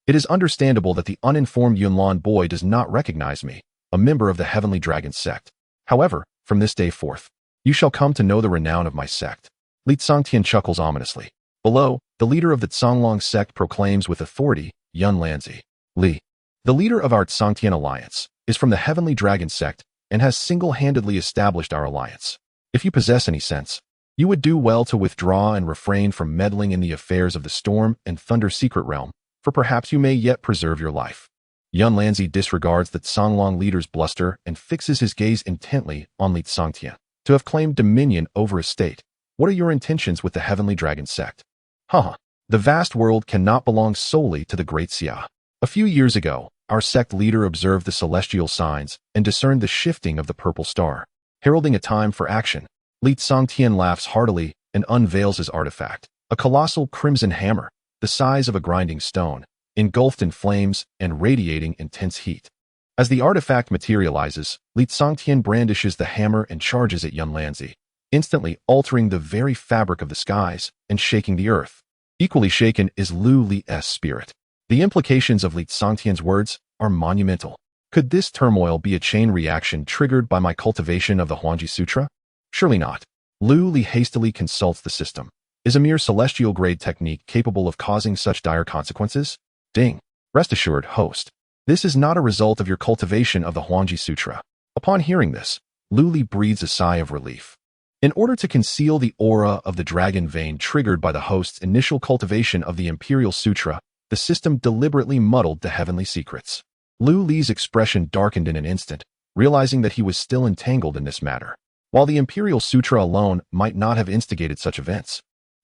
It is understandable that the uninformed Yunlan boy does not recognize me, a member of the Heavenly Dragon sect. However, from this day forth, you shall come to know the renown of my sect. Li Tsangtian chuckles ominously. Below, the leader of the Tsonglong sect proclaims with authority, Yun Lanzi. Li, the leader of our Tsangtian alliance, is from the Heavenly Dragon sect and has single-handedly established our alliance. If you possess any sense, you would do well to withdraw and refrain from meddling in the affairs of the Storm and Thunder secret realm, for perhaps you may yet preserve your life. Yun Lanzi disregards the Tsonglong leader's bluster and fixes his gaze intently on Li Tsangtian. To have claimed dominion over a state, what are your intentions with the Heavenly Dragon sect? The vast world cannot belong solely to the Great Xia. A few years ago, our sect leader observed the celestial signs and discerned the shifting of the purple star. Heralding a time for action, Li Tsangtian laughs heartily and unveils his artifact, a colossal crimson hammer, the size of a grinding stone, engulfed in flames and radiating intense heat. As the artifact materializes, Li Tsangtian brandishes the hammer and charges at Yun Lanzi, instantly altering the very fabric of the skies and shaking the earth. Equally shaken is Lu Li's spirit. The implications of Li Tsangtian's words are monumental. Could this turmoil be a chain reaction triggered by my cultivation of the Huangji Sutra? Surely not. Lu Li hastily consults the system. Is a mere celestial-grade technique capable of causing such dire consequences? Ding. Rest assured, host. This is not a result of your cultivation of the Huangji Sutra. Upon hearing this, Lu Li breathes a sigh of relief. In order to conceal the aura of the dragon vein triggered by the host's initial cultivation of the Imperial Sutra, the system deliberately muddled the heavenly secrets. Lu Li's expression darkened in an instant, realizing that he was still entangled in this matter. While the Imperial Sutra alone might not have instigated such events,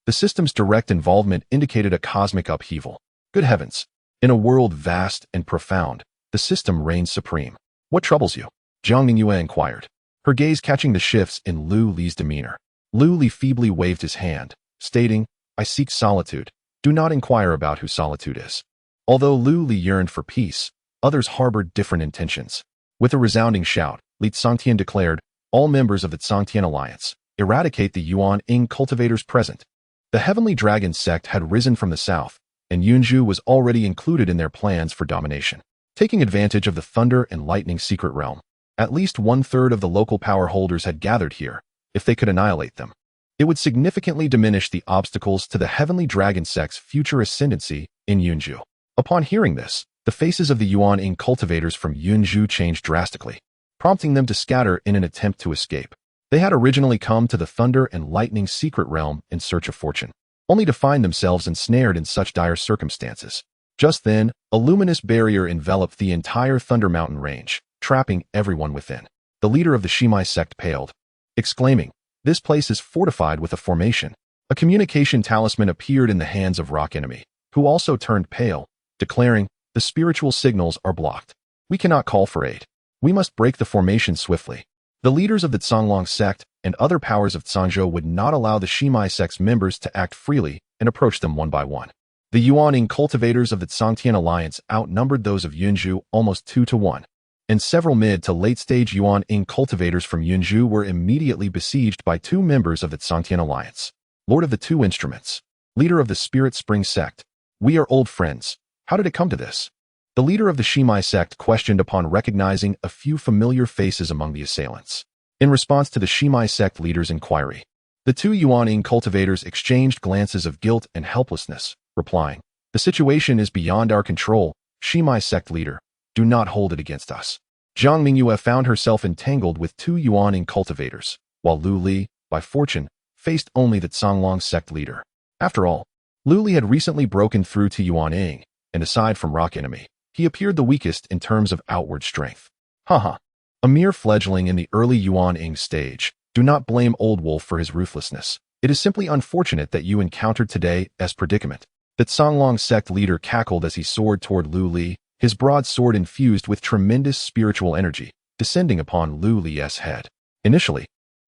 the system's direct involvement indicated a cosmic upheaval. Good heavens! In a world vast and profound, the system reigns supreme. What troubles you? Jiang Mingyue inquired, her gaze catching the shifts in Lu Li's demeanor. Lu Li feebly waved his hand, stating, I seek solitude. Do not inquire about who solitude is. Although Lu Li yearned for peace, others harbored different intentions. With a resounding shout, Li Tsangtian declared, all members of the Tsangtian Alliance, eradicate the Yuan Ing cultivators present. The Heavenly Dragon sect had risen from the south, and Yunzhu was already included in their plans for domination. Taking advantage of the Thunder and Lightning secret realm, at least 1/3 of the local power holders had gathered here. If they could annihilate them, it would significantly diminish the obstacles to the Heavenly Dragon sect's future ascendancy in Yunzhu. Upon hearing this, the faces of the Yuan Ing cultivators from Yunzhu changed drastically, prompting them to scatter in an attempt to escape. They had originally come to the Thunder and Lightning secret realm in search of fortune, only to find themselves ensnared in such dire circumstances. Just then, a luminous barrier enveloped the entire Thunder Mountain range, trapping everyone within. The leader of the Shimai sect paled, exclaiming, this place is fortified with a formation. A communication talisman appeared in the hands of Rock Enemy, who also turned pale, declaring, the spiritual signals are blocked. We cannot call for aid. We must break the formation swiftly. The leaders of the Zhonglong sect and other powers of Zhangzhou would not allow the Shimai sect's members to act freely and approach them one by one. The Yuaning cultivators of the Tsangtian Alliance outnumbered those of Yunzhu almost 2-1, and several mid to late-stage Yuan-Ing cultivators from Yunzhu were immediately besieged by 2 members of the Tsangtian Alliance. Lord of the Two Instruments, leader of the Spirit Spring sect. We are old friends. How did it come to this? The leader of the Shimai sect questioned upon recognizing a few familiar faces among the assailants. In response to the Shimai sect leader's inquiry, the 2 Yuan-Ing cultivators exchanged glances of guilt and helplessness, replying, the situation is beyond our control. Shimai sect leader, do not hold it against us. Jiang Mingyue found herself entangled with 2 Yuan-Ing cultivators, while Lu Li, by fortune, faced only the Zhonglong sect leader. After all, Lu Li had recently broken through to Yuan-Ing, and aside from Rock Enemy, he appeared the weakest in terms of outward strength. Haha. A mere fledgling in the early Yuan-Ing stage. Do not blame Old Wolf for his ruthlessness. It is simply unfortunate that you encountered today's predicament. The Zhonglong sect leader cackled as he soared toward Lu Li, his broad sword infused with tremendous spiritual energy, descending upon Lu Li's head. Initially,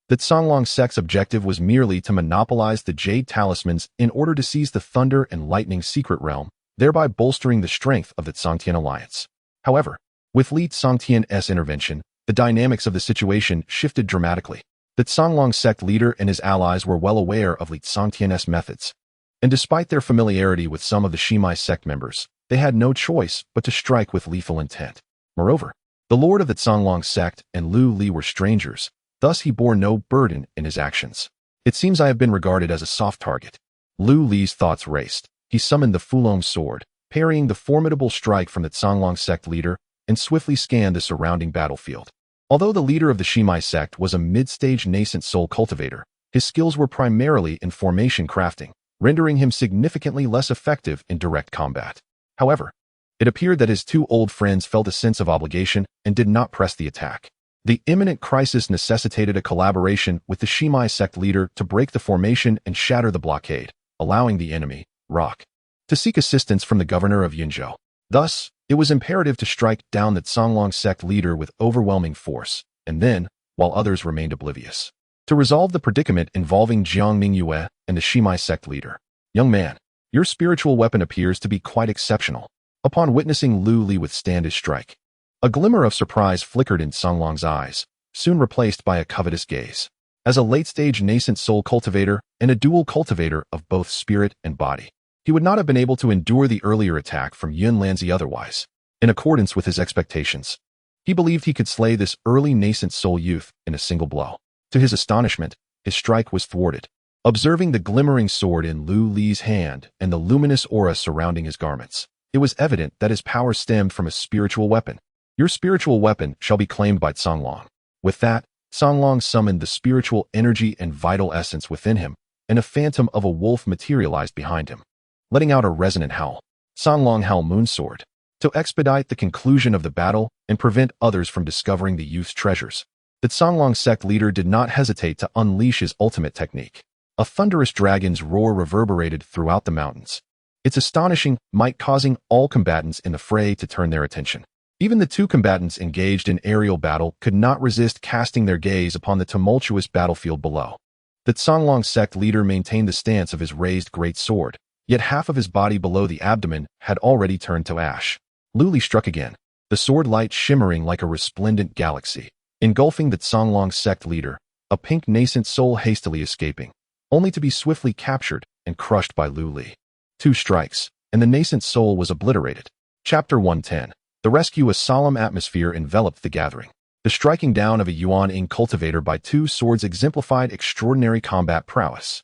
the Zhonglong sect's objective was merely to monopolize the Jade Talismans in order to seize the Thunder and Lightning secret realm, thereby bolstering the strength of the Tsangtian Alliance. However, with Li Tsangtian's intervention, the dynamics of the situation shifted dramatically. The Zhonglong sect leader and his allies were well aware of Li Tsangtian's methods, and despite their familiarity with some of the Shimai sect members, they had no choice but to strike with lethal intent. Moreover, the lord of the Zhonglong sect and Lu Li were strangers, thus he bore no burden in his actions. It seems I have been regarded as a soft target. Lu Li's thoughts raced. He summoned the Fulong sword, parrying the formidable strike from the Zhonglong sect leader, and swiftly scanned the surrounding battlefield. Although the leader of the Shimai sect was a mid-stage nascent soul cultivator, his skills were primarily in formation crafting, rendering him significantly less effective in direct combat. However, it appeared that his 2 old friends felt a sense of obligation and did not press the attack. The imminent crisis necessitated a collaboration with the Shimai sect leader to break the formation and shatter the blockade, allowing the enemy, Rock, to seek assistance from the governor of Yunzhou. Thus, it was imperative to strike down the Zhonglong sect leader with overwhelming force, and then, while others remained oblivious, to resolve the predicament involving Jiang Mingyue and the Shimai sect leader. Young man, your spiritual weapon appears to be quite exceptional. Upon witnessing Lu Li withstand his strike, a glimmer of surprise flickered in Zhonglong's eyes, soon replaced by a covetous gaze. As a late-stage nascent soul cultivator and a dual cultivator of both spirit and body, he would not have been able to endure the earlier attack from Yun Lanzi otherwise. In accordance with his expectations, He believed he could slay this early nascent soul youth in a single blow. To his astonishment, his strike was thwarted. Observing the glimmering sword in Lu Li's hand and the luminous aura surrounding his garments, it was evident that his power stemmed from a spiritual weapon. Your spiritual weapon shall be claimed by Songlong. With that, Songlong summoned the spiritual energy and vital essence within him, and a phantom of a wolf materialized behind him. Letting out a resonant howl, Songlong howled Moonsword. To expedite the conclusion of the battle and prevent others from discovering the youth's treasures, the Songlong sect leader did not hesitate to unleash his ultimate technique. A thunderous dragon's roar reverberated throughout the mountains, its astonishing might causing all combatants in the fray to turn their attention. Even the two combatants engaged in aerial battle could not resist casting their gaze upon the tumultuous battlefield below. The Songlong sect leader maintained the stance of his raised great sword, yet half of his body below the abdomen had already turned to ash. Lu Li struck again, the sword light shimmering like a resplendent galaxy, engulfing the Songlong sect leader, a pink nascent soul hastily escaping, only to be swiftly captured and crushed by Lu Li. 2 strikes, and the nascent soul was obliterated. Chapter 110. The rescue. A solemn atmosphere enveloped the gathering. The striking down of a Yuan Ing cultivator by 2 swords exemplified extraordinary combat prowess.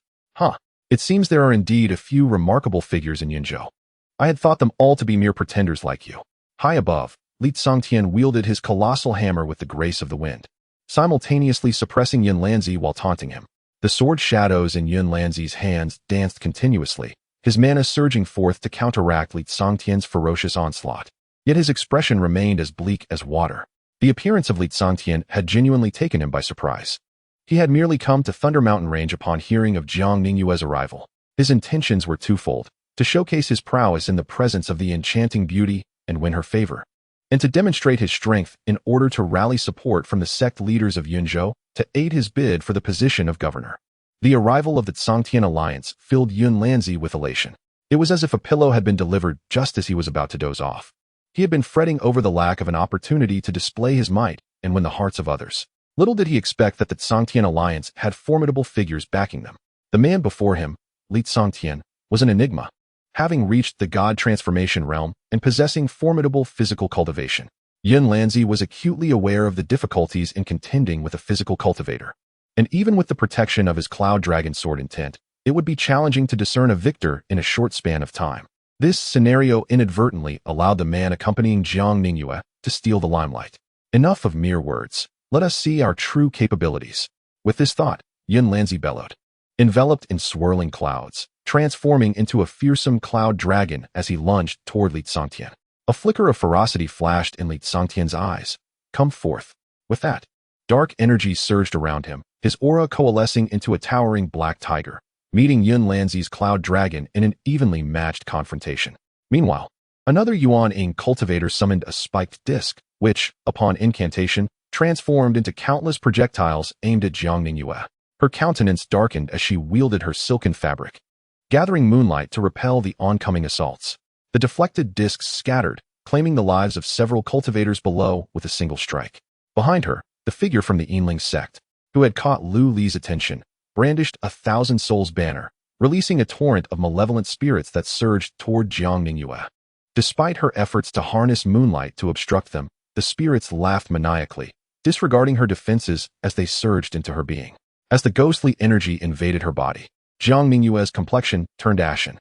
It seems there are indeed a few remarkable figures in Yunzhou. I had thought them all to be mere pretenders like you. High above, Li Tsongtian wielded his colossal hammer with the grace of the wind, simultaneously suppressing Yun Lanzi while taunting him. The sword shadows in Yun Lanzi's hands danced continuously, his mana surging forth to counteract Li Tsongtian's ferocious onslaught. Yet his expression remained as bleak as water. The appearance of Li Tsongtian had genuinely taken him by surprise. He had merely come to Thunder Mountain Range upon hearing of Jiang Ningyue's arrival. His intentions were twofold: to showcase his prowess in the presence of the enchanting beauty and win her favor, and to demonstrate his strength in order to rally support from the sect leaders of Yunzhou to aid his bid for the position of governor. The arrival of the Tsongtian alliance filled Yun Lanzi with elation. It was as if a pillow had been delivered just as he was about to doze off. He had been fretting over the lack of an opportunity to display his might and win the hearts of others. Little did he expect that the Tsongtian alliance had formidable figures backing them. The man before him, Li Tsongtian, was an enigma, having reached the god transformation realm and possessing formidable physical cultivation. Yun Lanzi was acutely aware of the difficulties in contending with a physical cultivator. And even with the protection of his Cloud Dragon sword intent, it would be challenging to discern a victor in a short span of time. This scenario inadvertently allowed the man accompanying Jiang Ningyue to steal the limelight. Enough of mere words. Let us see our true capabilities. With this thought, Yun Lanzi bellowed, enveloped in swirling clouds, transforming into a fearsome cloud dragon as he lunged toward Li Tsongtian. A flicker of ferocity flashed in Li Tsongtian's eyes. Come forth. With that, dark energy surged around him, his aura coalescing into a towering black tiger, meeting Yun Lanzi's cloud dragon in an evenly matched confrontation. Meanwhile, another Yuan Ing cultivator summoned a spiked disc, which, upon incantation, transformed into countless projectiles aimed at Jiang Ningyue. Her countenance darkened as she wielded her silken fabric, gathering moonlight to repel the oncoming assaults. The deflected discs scattered, claiming the lives of several cultivators below with a single strike. Behind her, the figure from the Yinling sect, who had caught Lu Li's attention, brandished a 1,000 souls banner, releasing a torrent of malevolent spirits that surged toward Jiang Ningyue. Despite her efforts to harness moonlight to obstruct them, the spirits laughed maniacally, disregarding her defenses as they surged into her being. As the ghostly energy invaded her body, Jiang Ningyue's complexion turned ashen.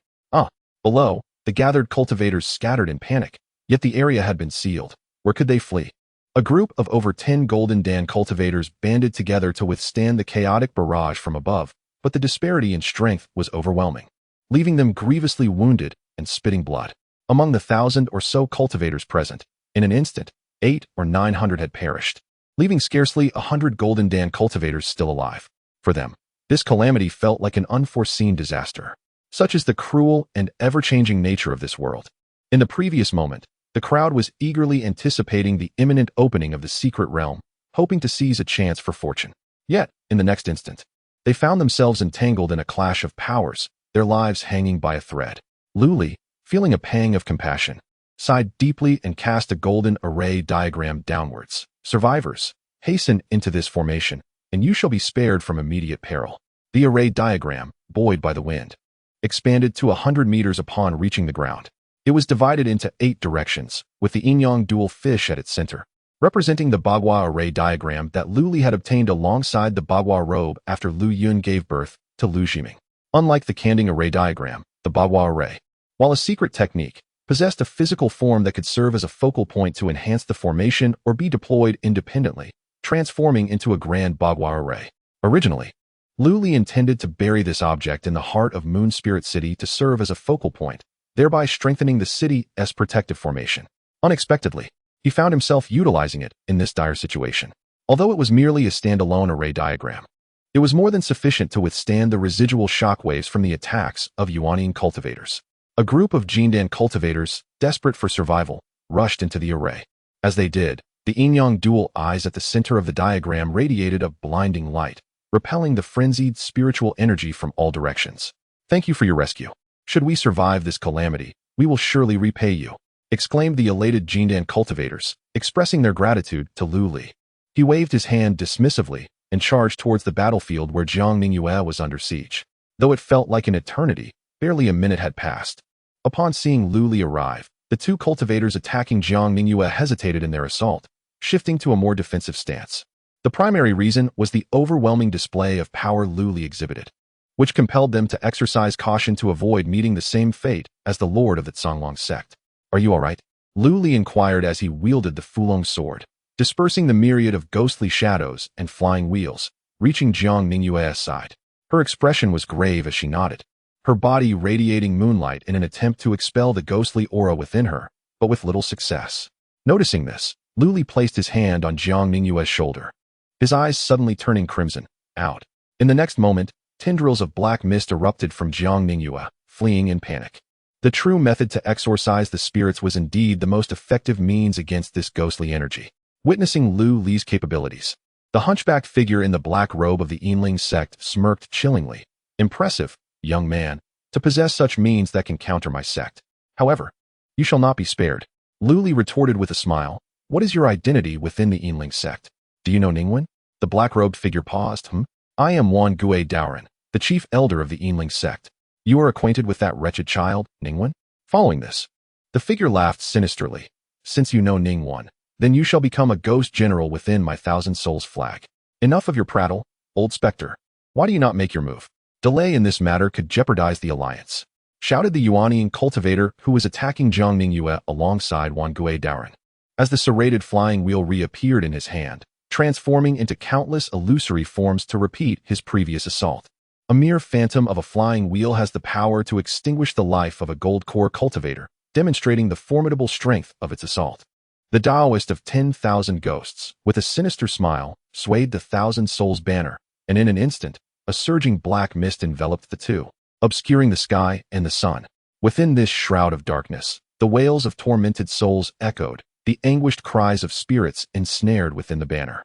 Below, the gathered cultivators scattered in panic, yet the area had been sealed. Where could they flee? A group of over 10 Golden Dan cultivators banded together to withstand the chaotic barrage from above, but the disparity in strength was overwhelming, leaving them grievously wounded and spitting blood. Among the 1,000 or so cultivators present, in an instant, 800 or 900 had perished, leaving scarcely 100 Golden Dan cultivators still alive. For them, this calamity felt like an unforeseen disaster. Such is the cruel and ever-changing nature of this world. In the previous moment, the crowd was eagerly anticipating the imminent opening of the secret realm, hoping to seize a chance for fortune. Yet, in the next instant, they found themselves entangled in a clash of powers, their lives hanging by a thread. Lu Li, feeling a pang of compassion, sighed deeply and cast a golden array diagram downwards. Survivors, hasten into this formation, and you shall be spared from immediate peril. The array diagram, buoyed by the wind, expanded to 100 meters upon reaching the ground. It was divided into 8 directions, with the yin-yang dual fish at its center, representing the Bagua array diagram that Lu Li had obtained alongside the Bagua robe after Lu Yun gave birth to Lu Jiming. Unlike the Kanding array diagram, the Bagua array, while a secret technique, possessed a physical form that could serve as a focal point to enhance the formation or be deployed independently, transforming into a grand Bagua array. Originally, Lu Li intended to bury this object in the heart of Moon Spirit City to serve as a focal point, thereby strengthening the city's protective formation. Unexpectedly, he found himself utilizing it in this dire situation. Although it was merely a standalone array diagram, it was more than sufficient to withstand the residual shockwaves from the attacks of Yuanian cultivators. A group of Jindan cultivators, desperate for survival, rushed into the array. As they did, the yin-yang dual eyes at the center of the diagram radiated a blinding light, repelling the frenzied spiritual energy from all directions. "Thank you for your rescue. Should we survive this calamity, we will surely repay you," exclaimed the elated Jindan cultivators, expressing their gratitude to Lu Li. He waved his hand dismissively and charged towards the battlefield where Jiang Ningyue was under siege. Though it felt like an eternity, barely a minute had passed. Upon seeing Lu Li arrive, the two cultivators attacking Jiang Ningyue hesitated in their assault, shifting to a more defensive stance. The primary reason was the overwhelming display of power Lu Li exhibited, which compelled them to exercise caution to avoid meeting the same fate as the lord of the Zonglong sect. "Are you all right?" Lu Li inquired as he wielded the Fulong sword, dispersing the myriad of ghostly shadows and flying wheels, reaching Jiang Ningyue's side. Her expression was grave as she nodded, her body radiating moonlight in an attempt to expel the ghostly aura within her, but with little success. Noticing this, Lu Li placed his hand on Jiang Ningyue's shoulder, his eyes suddenly turning crimson. Out. In the next moment, tendrils of black mist erupted from Jiang Ningyue, fleeing in panic. The true method to exorcise the spirits was indeed the most effective means against this ghostly energy. Witnessing Lu Li's capabilities, the hunchbacked figure in the black robe of the Yinling sect smirked chillingly. "Impressive, young man, to possess such means that can counter my sect. However, you shall not be spared." Lu Li retorted with a smile. "What is your identity within the Yinling sect? Do you know Ningwen?" The black-robed figure paused. "I am Wan Gue Daoren, the chief elder of the Yinling sect. You are acquainted with that wretched child, Ningwen?" Following this, the figure laughed sinisterly. "Since you know Ningwen, then you shall become a ghost general within my Thousand Souls flag. Enough of your prattle, old specter. Why do you not make your move? Delay in this matter could jeopardize the alliance," shouted the Yuanian cultivator who was attacking Jiang Ningyue alongside Wan Gue Daoren. As the serrated flying wheel reappeared in his hand, transforming into countless illusory forms to repeat his previous assault. A mere phantom of a flying wheel has the power to extinguish the life of a gold core cultivator, demonstrating the formidable strength of its assault. The Taoist of 10,000 ghosts, with a sinister smile, swayed the Thousand Souls banner, and in an instant, a surging black mist enveloped the two, obscuring the sky and the sun. Within this shroud of darkness, the wails of tormented souls echoed, the anguished cries of spirits ensnared within the banner.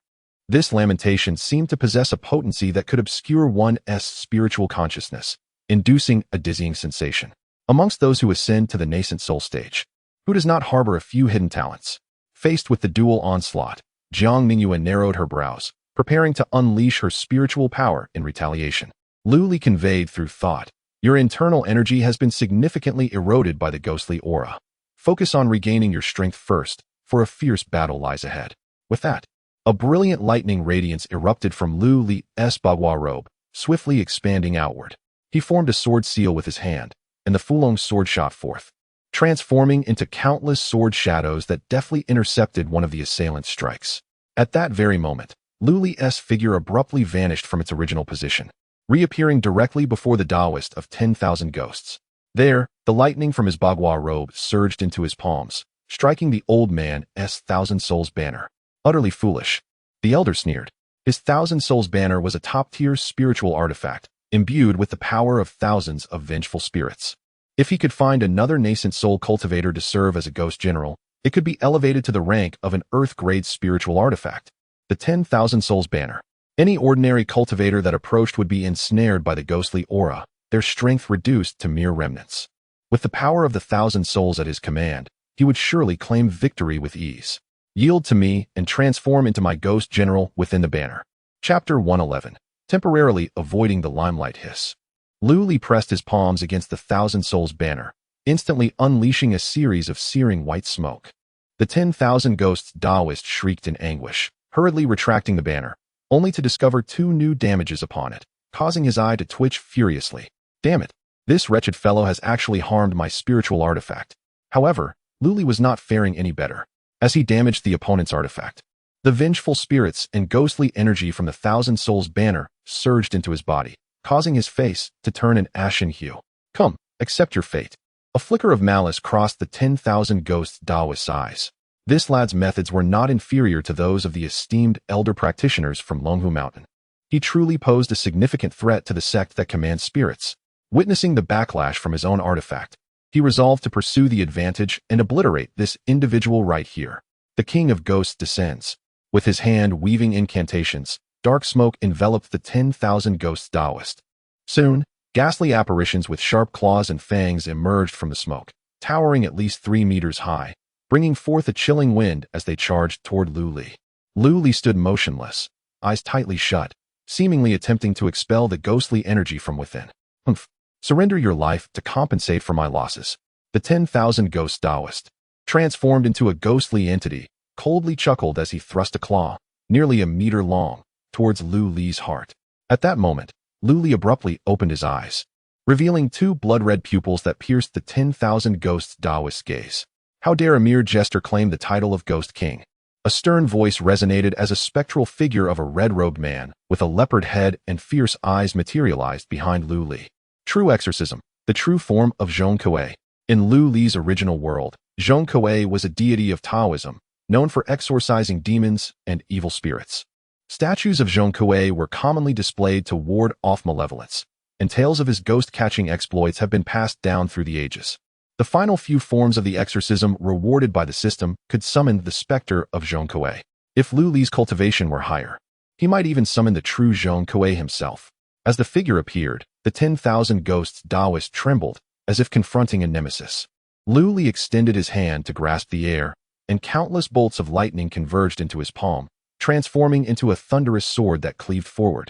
This lamentation seemed to possess a potency that could obscure one's spiritual consciousness, inducing a dizzying sensation. Amongst those who ascend to the nascent soul stage, who does not harbor a few hidden talents? Faced with the dual onslaught, Jiang Ningyue narrowed her brows, preparing to unleash her spiritual power in retaliation. Lu Li conveyed through thought, "Your internal energy has been significantly eroded by the ghostly aura. Focus on regaining your strength first, for a fierce battle lies ahead." With that, a brilliant lightning radiance erupted from Lu Li's Bagua robe, swiftly expanding outward. He formed a sword seal with his hand, and the Fulong sword shot forth, transforming into countless sword shadows that deftly intercepted one of the assailant's strikes. At that very moment, Lu Li's figure abruptly vanished from its original position, reappearing directly before the Taoist of 10,000 ghosts. There, the lightning from his Bagua robe surged into his palms, striking the old man's Thousand Souls banner. "Utterly foolish," the elder sneered. His Thousand Souls banner was a top-tier spiritual artifact, imbued with the power of thousands of vengeful spirits. If he could find another nascent soul cultivator to serve as a ghost general, it could be elevated to the rank of an Earth-grade spiritual artifact. The 10,000 Souls banner. Any ordinary cultivator that approached would be ensnared by the ghostly aura, their strength reduced to mere remnants. With the power of the 1,000 souls at his command, he would surely claim victory with ease. "Yield to me and transform into my ghost general within the banner." Chapter 111. Temporarily avoiding the limelight hiss. Lu Li pressed his palms against the 1,000 Souls banner, instantly unleashing a series of searing white smoke. The 10,000 Ghosts Taoist shrieked in anguish, hurriedly retracting the banner, only to discover 2 new damages upon it, causing his eye to twitch furiously. Damn it! This wretched fellow has actually harmed my spiritual artifact. However, Luli was not faring any better, as he damaged the opponent's artifact. The vengeful spirits and ghostly energy from the 1,000 Souls banner surged into his body, causing his face to turn an ashen hue. Come, accept your fate. A flicker of malice crossed the 10,000 Ghosts Taoist's eyes. This lad's methods were not inferior to those of the esteemed elder practitioners from Longhu Mountain. He truly posed a significant threat to the sect that commands spirits. Witnessing the backlash from his own artifact, he resolved to pursue the advantage and obliterate this individual right here. The King of Ghosts descends. With his hand weaving incantations, dark smoke enveloped the 10,000 Ghosts Taoist. Soon, ghastly apparitions with sharp claws and fangs emerged from the smoke, towering at least 3 meters high, bringing forth a chilling wind as they charged toward Lu Li. Lu Li stood motionless, eyes tightly shut, seemingly attempting to expel the ghostly energy from within. Humph! Surrender your life to compensate for my losses. The 10,000 Ghosts Taoist, transformed into a ghostly entity, coldly chuckled as he thrust a claw, nearly a meter long, towards Lu Li's heart. At that moment, Lu Li abruptly opened his eyes, revealing 2 blood-red pupils that pierced the 10,000 Ghosts Taoist's gaze. How dare a mere jester claim the title of Ghost King? A stern voice resonated as a spectral figure of a red-robed man with a leopard head and fierce eyes materialized behind Lu Li. True exorcism, the true form of Zhong Kuei. In Lu Li's original world, Zhong Kuei was a deity of Taoism, known for exorcising demons and evil spirits. Statues of Zhong Kuei were commonly displayed to ward off malevolence, and tales of his ghost-catching exploits have been passed down through the ages. The final few forms of the exorcism rewarded by the system could summon the specter of Zhong Kuei. If Lu Li's cultivation were higher, he might even summon the true Zhong Kuei himself. As the figure appeared, the 10,000 Ghosts Taoist trembled, as if confronting a nemesis. Lu Li extended his hand to grasp the air, and countless bolts of lightning converged into his palm, transforming into a thunderous sword that cleaved forward.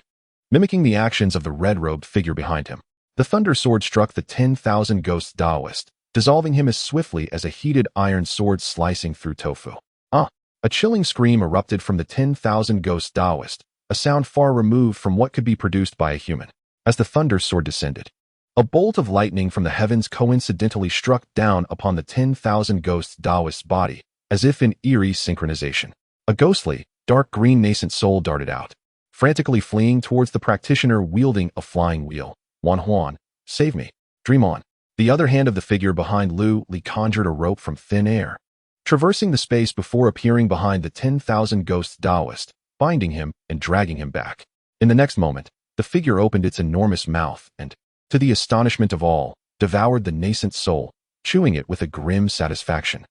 Mimicking the actions of the red-robed figure behind him, the thunder sword struck the 10,000 Ghosts Taoist, dissolving him as swiftly as a heated iron sword slicing through tofu. A chilling scream erupted from the 10,000 Ghosts Taoist, a sound far removed from what could be produced by a human. As the thunder sword descended, a bolt of lightning from the heavens coincidentally struck down upon the 10,000 Ghosts Taoist's body, as if in eerie synchronization. A ghostly, dark green nascent soul darted out, frantically fleeing towards the practitioner wielding a flying wheel. Huan, save me. Dream on. The other hand of the figure behind Lu Li conjured a rope from thin air, traversing the space before appearing behind the 10,000 Ghosts Taoist, binding him and dragging him back. In the next moment, the figure opened its enormous mouth and, to the astonishment of all, devoured the nascent soul, chewing it with a grim satisfaction.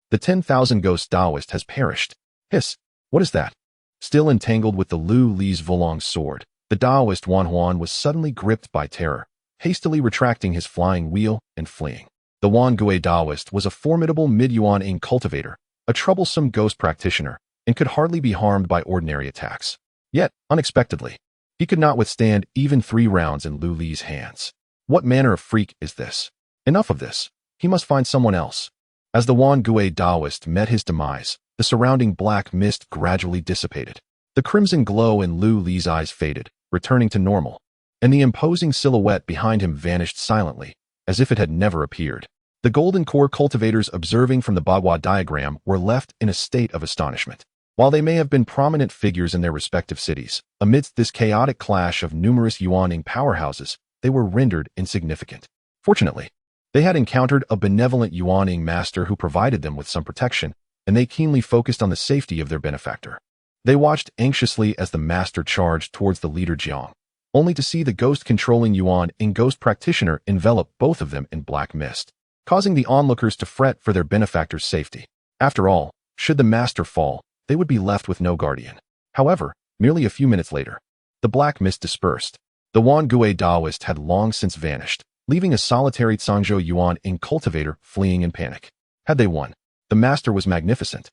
The 10,000 Ghosts Taoist has perished. Hiss! What is that? Still entangled with the Lu Li's Volong sword, the Taoist Huan was suddenly gripped by terror, hastily retracting his flying wheel and fleeing. The Gui Taoist was a formidable mid-Yuan cultivator, a troublesome ghost practitioner, and could hardly be harmed by ordinary attacks. Yet, unexpectedly, he could not withstand even 3 rounds in Lu Li's hands. What manner of freak is this? Enough of this. He must find someone else. As the Gui Taoist met his demise, the surrounding black mist gradually dissipated. The crimson glow in Lu Li's eyes faded, returning to normal, and the imposing silhouette behind him vanished silently, as if it had never appeared. The golden core cultivators observing from the Bagua diagram were left in a state of astonishment. While they may have been prominent figures in their respective cities, amidst this chaotic clash of numerous Yuaning powerhouses, they were rendered insignificant. Fortunately, they had encountered a benevolent Yuaning master who provided them with some protection, and they keenly focused on the safety of their benefactor. They watched anxiously as the master charged towards the leader Jiang, only to see the ghost-controlling Yuan and ghost practitioner envelop both of them in black mist, causing the onlookers to fret for their benefactor's safety. After all, should the master fall, they would be left with no guardian. However, merely a few minutes later, the black mist dispersed. The Gui Taoist had long since vanished, leaving a solitary Cangzhou Yuan and cultivator fleeing in panic. Had they won, the master was magnificent.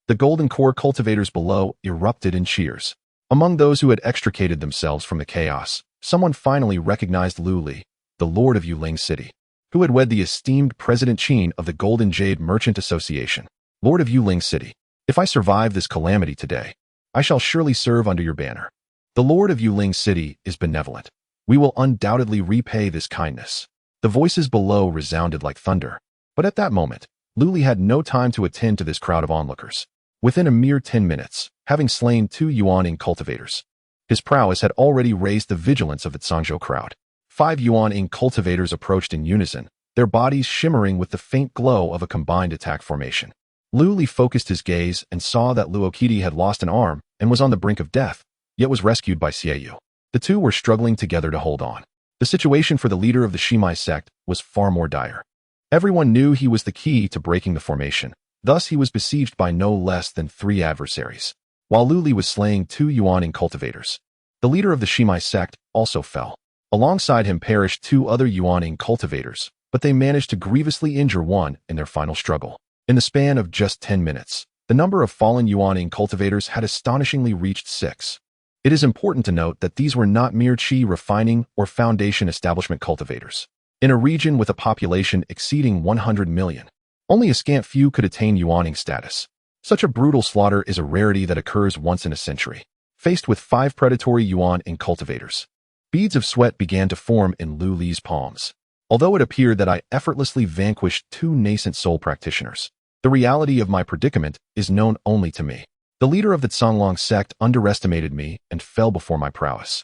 The golden core cultivators below erupted in cheers. Among those who had extricated themselves from the chaos, someone finally recognized Lu Li, the lord of Yuling City, who had wed the esteemed President Qin of the Golden Jade Merchant Association. Lord of Yuling City, if I survive this calamity today, I shall surely serve under your banner. The Lord of Yuling City is benevolent. We will undoubtedly repay this kindness. The voices below resounded like thunder. But at that moment, Lu Li had no time to attend to this crowd of onlookers. Within a mere 10 minutes, having slain 2 Yuan-ing cultivators, his prowess had already raised the vigilance of the Zhangzhou crowd. 5 Yuan-ing cultivators approached in unison, their bodies shimmering with the faint glow of a combined attack formation. Lu Li focused his gaze and saw that Luokidi had lost an arm and was on the brink of death, yet was rescued by Xieyu. The two were struggling together to hold on. The situation for the leader of the Shimai sect was far more dire. Everyone knew he was the key to breaking the formation. Thus, he was besieged by no less than 3 adversaries. While Lu Li was slaying 2 Yuan-ing cultivators, the leader of the Shimai sect also fell. Alongside him perished 2 other Yuan-ing cultivators, but they managed to grievously injure one in their final struggle. In the span of just 10 minutes, the number of fallen Yuan-ing cultivators had astonishingly reached 6. It is important to note that these were not mere qi refining or foundation establishment cultivators. In a region with a population exceeding 100 million, only a scant few could attain Yuan-ing status. Such a brutal slaughter is a rarity that occurs once in a century. Faced with 5 predatory Yuan-ing cultivators, beads of sweat began to form in Lu Li's palms. Although it appeared that I effortlessly vanquished 2 nascent soul practitioners, the reality of my predicament is known only to me. The leader of the Zhonglong sect underestimated me and fell before my prowess,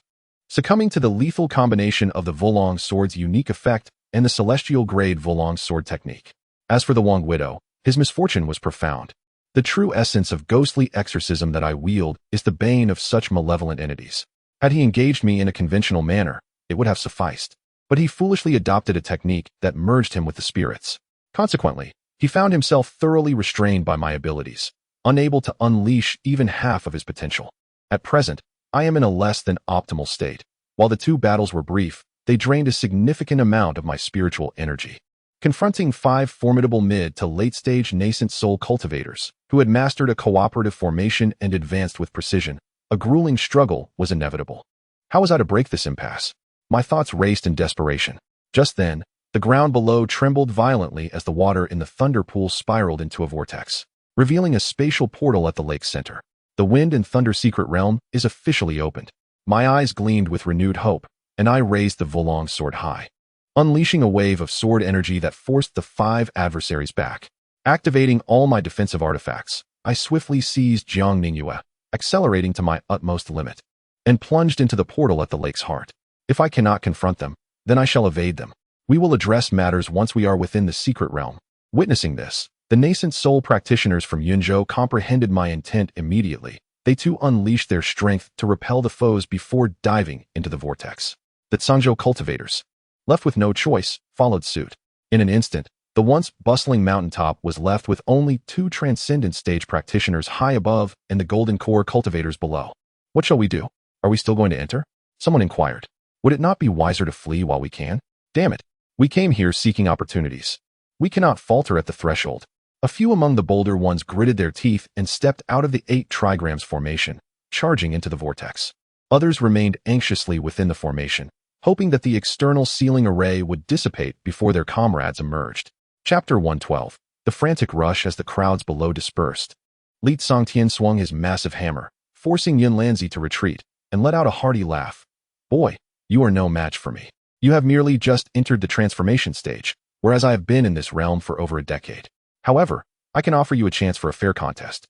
succumbing to the lethal combination of the Volong sword's unique effect and the celestial grade Volong sword technique. As for the Wang widow, his misfortune was profound. The true essence of ghostly exorcism that I wield is the bane of such malevolent entities. Had he engaged me in a conventional manner, it would have sufficed. But he foolishly adopted a technique that merged him with the spirits. Consequently, he found himself thoroughly restrained by my abilities, unable to unleash even half of his potential. At present, I am in a less than optimal state. While the 2 battles were brief, they drained a significant amount of my spiritual energy. Confronting 5 formidable mid to late-stage nascent soul cultivators, who had mastered a cooperative formation and advanced with precision, a grueling struggle was inevitable. How was I to break this impasse? My thoughts raced in desperation. Just then, the ground below trembled violently as the water in the thunder pool spiraled into a vortex, revealing a spatial portal at the lake's center. The Wind and Thunder secret realm is officially opened. My eyes gleamed with renewed hope, and I raised the Volong sword high, unleashing a wave of sword energy that forced the 5 adversaries back. Activating all my defensive artifacts, I swiftly seized Jiang Ningyue, accelerating to my utmost limit, and plunged into the portal at the lake's heart. If I cannot confront them, then I shall evade them. We will address matters once we are within the secret realm. Witnessing this, the nascent soul practitioners from Yunzhou comprehended my intent immediately. They too unleashed their strength to repel the foes before diving into the vortex. The Zhangzhou cultivators, left with no choice, followed suit. In an instant, the once bustling mountaintop was left with only 2 transcendent stage practitioners high above and the golden core cultivators below. What shall we do? Are we still going to enter? Someone inquired. Would it not be wiser to flee while we can? Damn it. We came here seeking opportunities. We cannot falter at the threshold. A few among the bolder ones gritted their teeth and stepped out of the 8 trigrams formation, charging into the vortex. Others remained anxiously within the formation, hoping that the external sealing array would dissipate before their comrades emerged. Chapter 112. The frantic rush as the crowds below dispersed. Li Songtian swung his massive hammer, forcing Yun Lanzi to retreat, and let out a hearty laugh. Boy, you are no match for me. You have merely just entered the transformation stage, whereas I have been in this realm for over a decade. However, I can offer you a chance for a fair contest.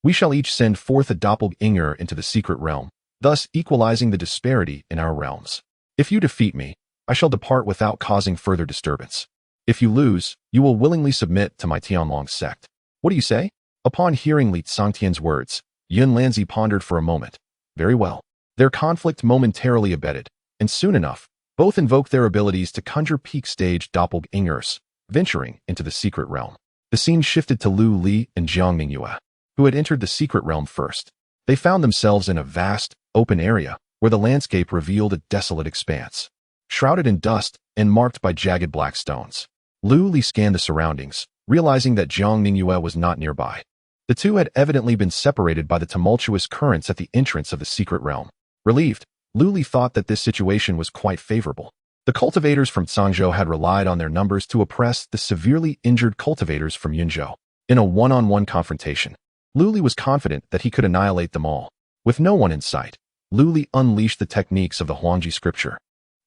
We shall each send forth a doppelganger into the secret realm, thus equalizing the disparity in our realms. If you defeat me, I shall depart without causing further disturbance. If you lose, you will willingly submit to my Tianlong sect. What do you say? Upon hearing Li Songtian's words, Yun Lanzi pondered for a moment. Very well. Their conflict momentarily abated, and soon enough, both invoked their abilities to conjure peak stage doppelgangers, venturing into the secret realm. The scene shifted to Lu Li and Jiang Ningyue, who had entered the secret realm first. They found themselves in a vast, open area, where the landscape revealed a desolate expanse, shrouded in dust and marked by jagged black stones. Lu Li scanned the surroundings, realizing that Jiang Ningyue was not nearby. The two had evidently been separated by the tumultuous currents at the entrance of the secret realm. Relieved, Lu Li thought that this situation was quite favorable. The cultivators from Zhangzhou had relied on their numbers to oppress the severely injured cultivators from Yunzhou. In a one-on-one confrontation, Luli was confident that he could annihilate them all. With no one in sight, Luli unleashed the techniques of the Huangji scripture,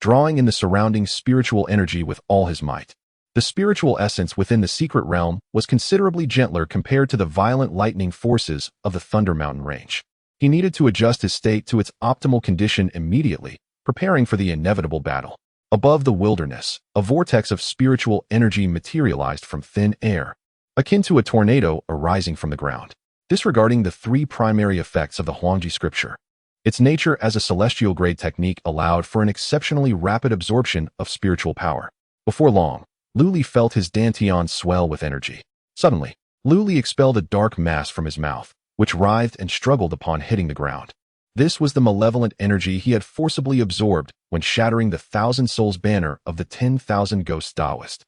drawing in the surrounding spiritual energy with all his might. The spiritual essence within the secret realm was considerably gentler compared to the violent lightning forces of the Thunder Mountain range. He needed to adjust his state to its optimal condition immediately, preparing for the inevitable battle. Above the wilderness, a vortex of spiritual energy materialized from thin air, akin to a tornado arising from the ground. Disregarding the three primary effects of the Huangji scripture, its nature as a celestial-grade technique allowed for an exceptionally rapid absorption of spiritual power. Before long, Luli felt his dantian swell with energy. Suddenly, Luli expelled a dark mass from his mouth, which writhed and struggled upon hitting the ground. This was the malevolent energy he had forcibly absorbed when shattering the 1,000 Souls banner of the 10,000 Ghosts Taoist.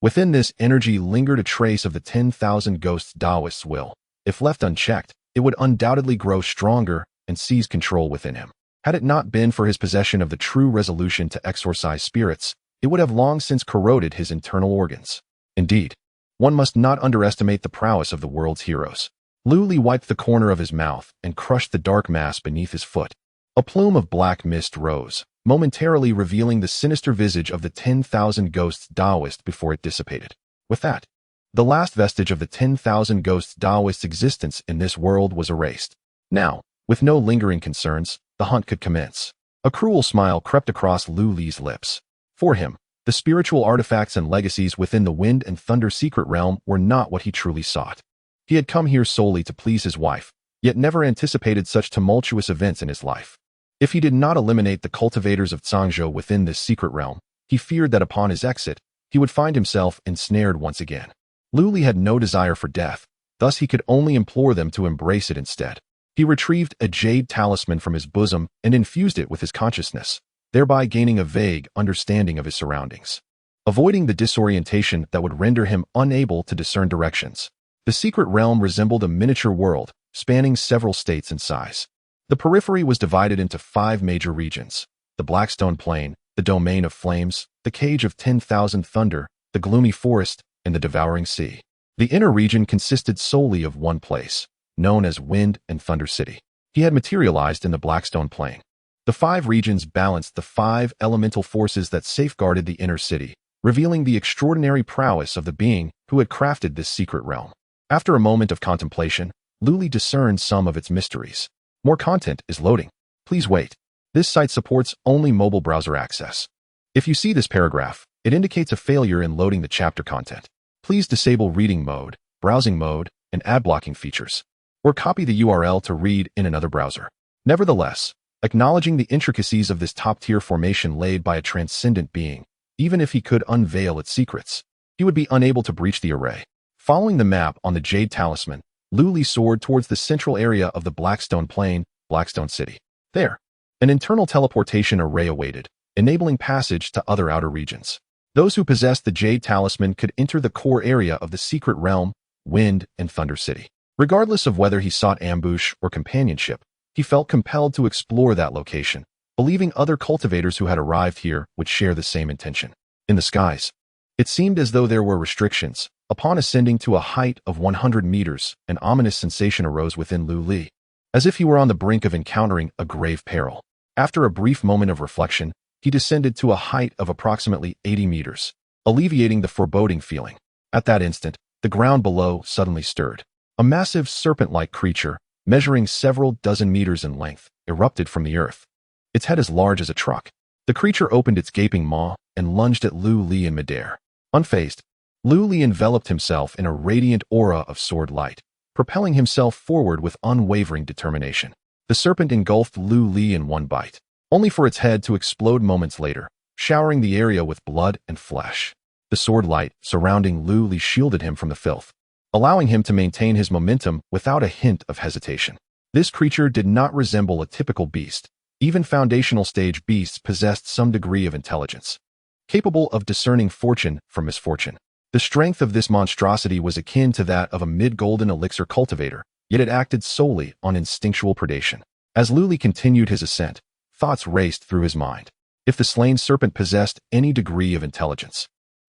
Within this energy lingered a trace of the 10,000 Ghosts Taoist's will. If left unchecked, it would undoubtedly grow stronger and seize control within him. Had it not been for his possession of the true resolution to exorcise spirits, it would have long since corroded his internal organs. Indeed, one must not underestimate the prowess of the world's heroes. Luli wiped the corner of his mouth and crushed the dark mass beneath his foot. A plume of black mist rose, momentarily revealing the sinister visage of the 10,000 Ghosts Taoist before it dissipated. With that, the last vestige of the 10,000 Ghosts Taoist's existence in this world was erased. Now, with no lingering concerns, the hunt could commence. A cruel smile crept across Luli's lips. For him, the spiritual artifacts and legacies within the Wind and Thunder secret realm were not what he truly sought. He had come here solely to please his wife, yet never anticipated such tumultuous events in his life. If he did not eliminate the cultivators of Zhangzhou within this secret realm, he feared that upon his exit, he would find himself ensnared once again. Luli had no desire for death, thus he could only implore them to embrace it instead. He retrieved a jade talisman from his bosom and infused it with his consciousness, thereby gaining a vague understanding of his surroundings. Avoiding the disorientation that would render him unable to discern directions, the secret realm resembled a miniature world, spanning several states in size. The periphery was divided into 5 major regions: the Blackstone Plain, the Domain of Flames, the Cage of 10,000 Thunder, the Gloomy Forest, and the Devouring Sea. The inner region consisted solely of one place, known as Wind and Thunder City. He had materialized in the Blackstone Plain. The 5 regions balanced the 5 elemental forces that safeguarded the inner city, revealing the extraordinary prowess of the being who had crafted this secret realm. After a moment of contemplation, Luli discerned some of its mysteries. More content is loading. Please wait. This site supports only mobile browser access. If you see this paragraph, it indicates a failure in loading the chapter content. Please disable reading mode, browsing mode, and ad blocking features, or copy the URL to read in another browser. Nevertheless, acknowledging the intricacies of this top-tier formation laid by a transcendent being, even if he could unveil its secrets, he would be unable to breach the array. Following the map on the Jade Talisman, Luli soared towards the central area of the Blackstone Plain, Blackstone City. There, an internal teleportation array awaited, enabling passage to other outer regions. Those who possessed the Jade Talisman could enter the core area of the secret realm, Wind and Thunder City. Regardless of whether he sought ambush or companionship, he felt compelled to explore that location, believing other cultivators who had arrived here would share the same intention. In the skies, it seemed as though there were restrictions. Upon ascending to a height of 100 meters, an ominous sensation arose within Luli, as if he were on the brink of encountering a grave peril. After a brief moment of reflection, he descended to a height of approximately 80 meters, alleviating the foreboding feeling. At that instant, the ground below suddenly stirred. A massive serpent-like creature, measuring several dozen meters in length, erupted from the earth. Its head as large as a truck. The creature opened its gaping maw and lunged at Luli in midair. Unfazed, Luli enveloped himself in a radiant aura of sword light, propelling himself forward with unwavering determination. The serpent engulfed Luli in one bite, only for its head to explode moments later, showering the area with blood and flesh. The sword light surrounding Luli shielded him from the filth, allowing him to maintain his momentum without a hint of hesitation. This creature did not resemble a typical beast. Even foundational stage beasts possessed some degree of intelligence, capable of discerning fortune from misfortune. The strength of this monstrosity was akin to that of a mid-golden elixir cultivator, yet it acted solely on instinctual predation. As Luli continued his ascent, thoughts raced through his mind. If the slain serpent possessed any degree of intelligence,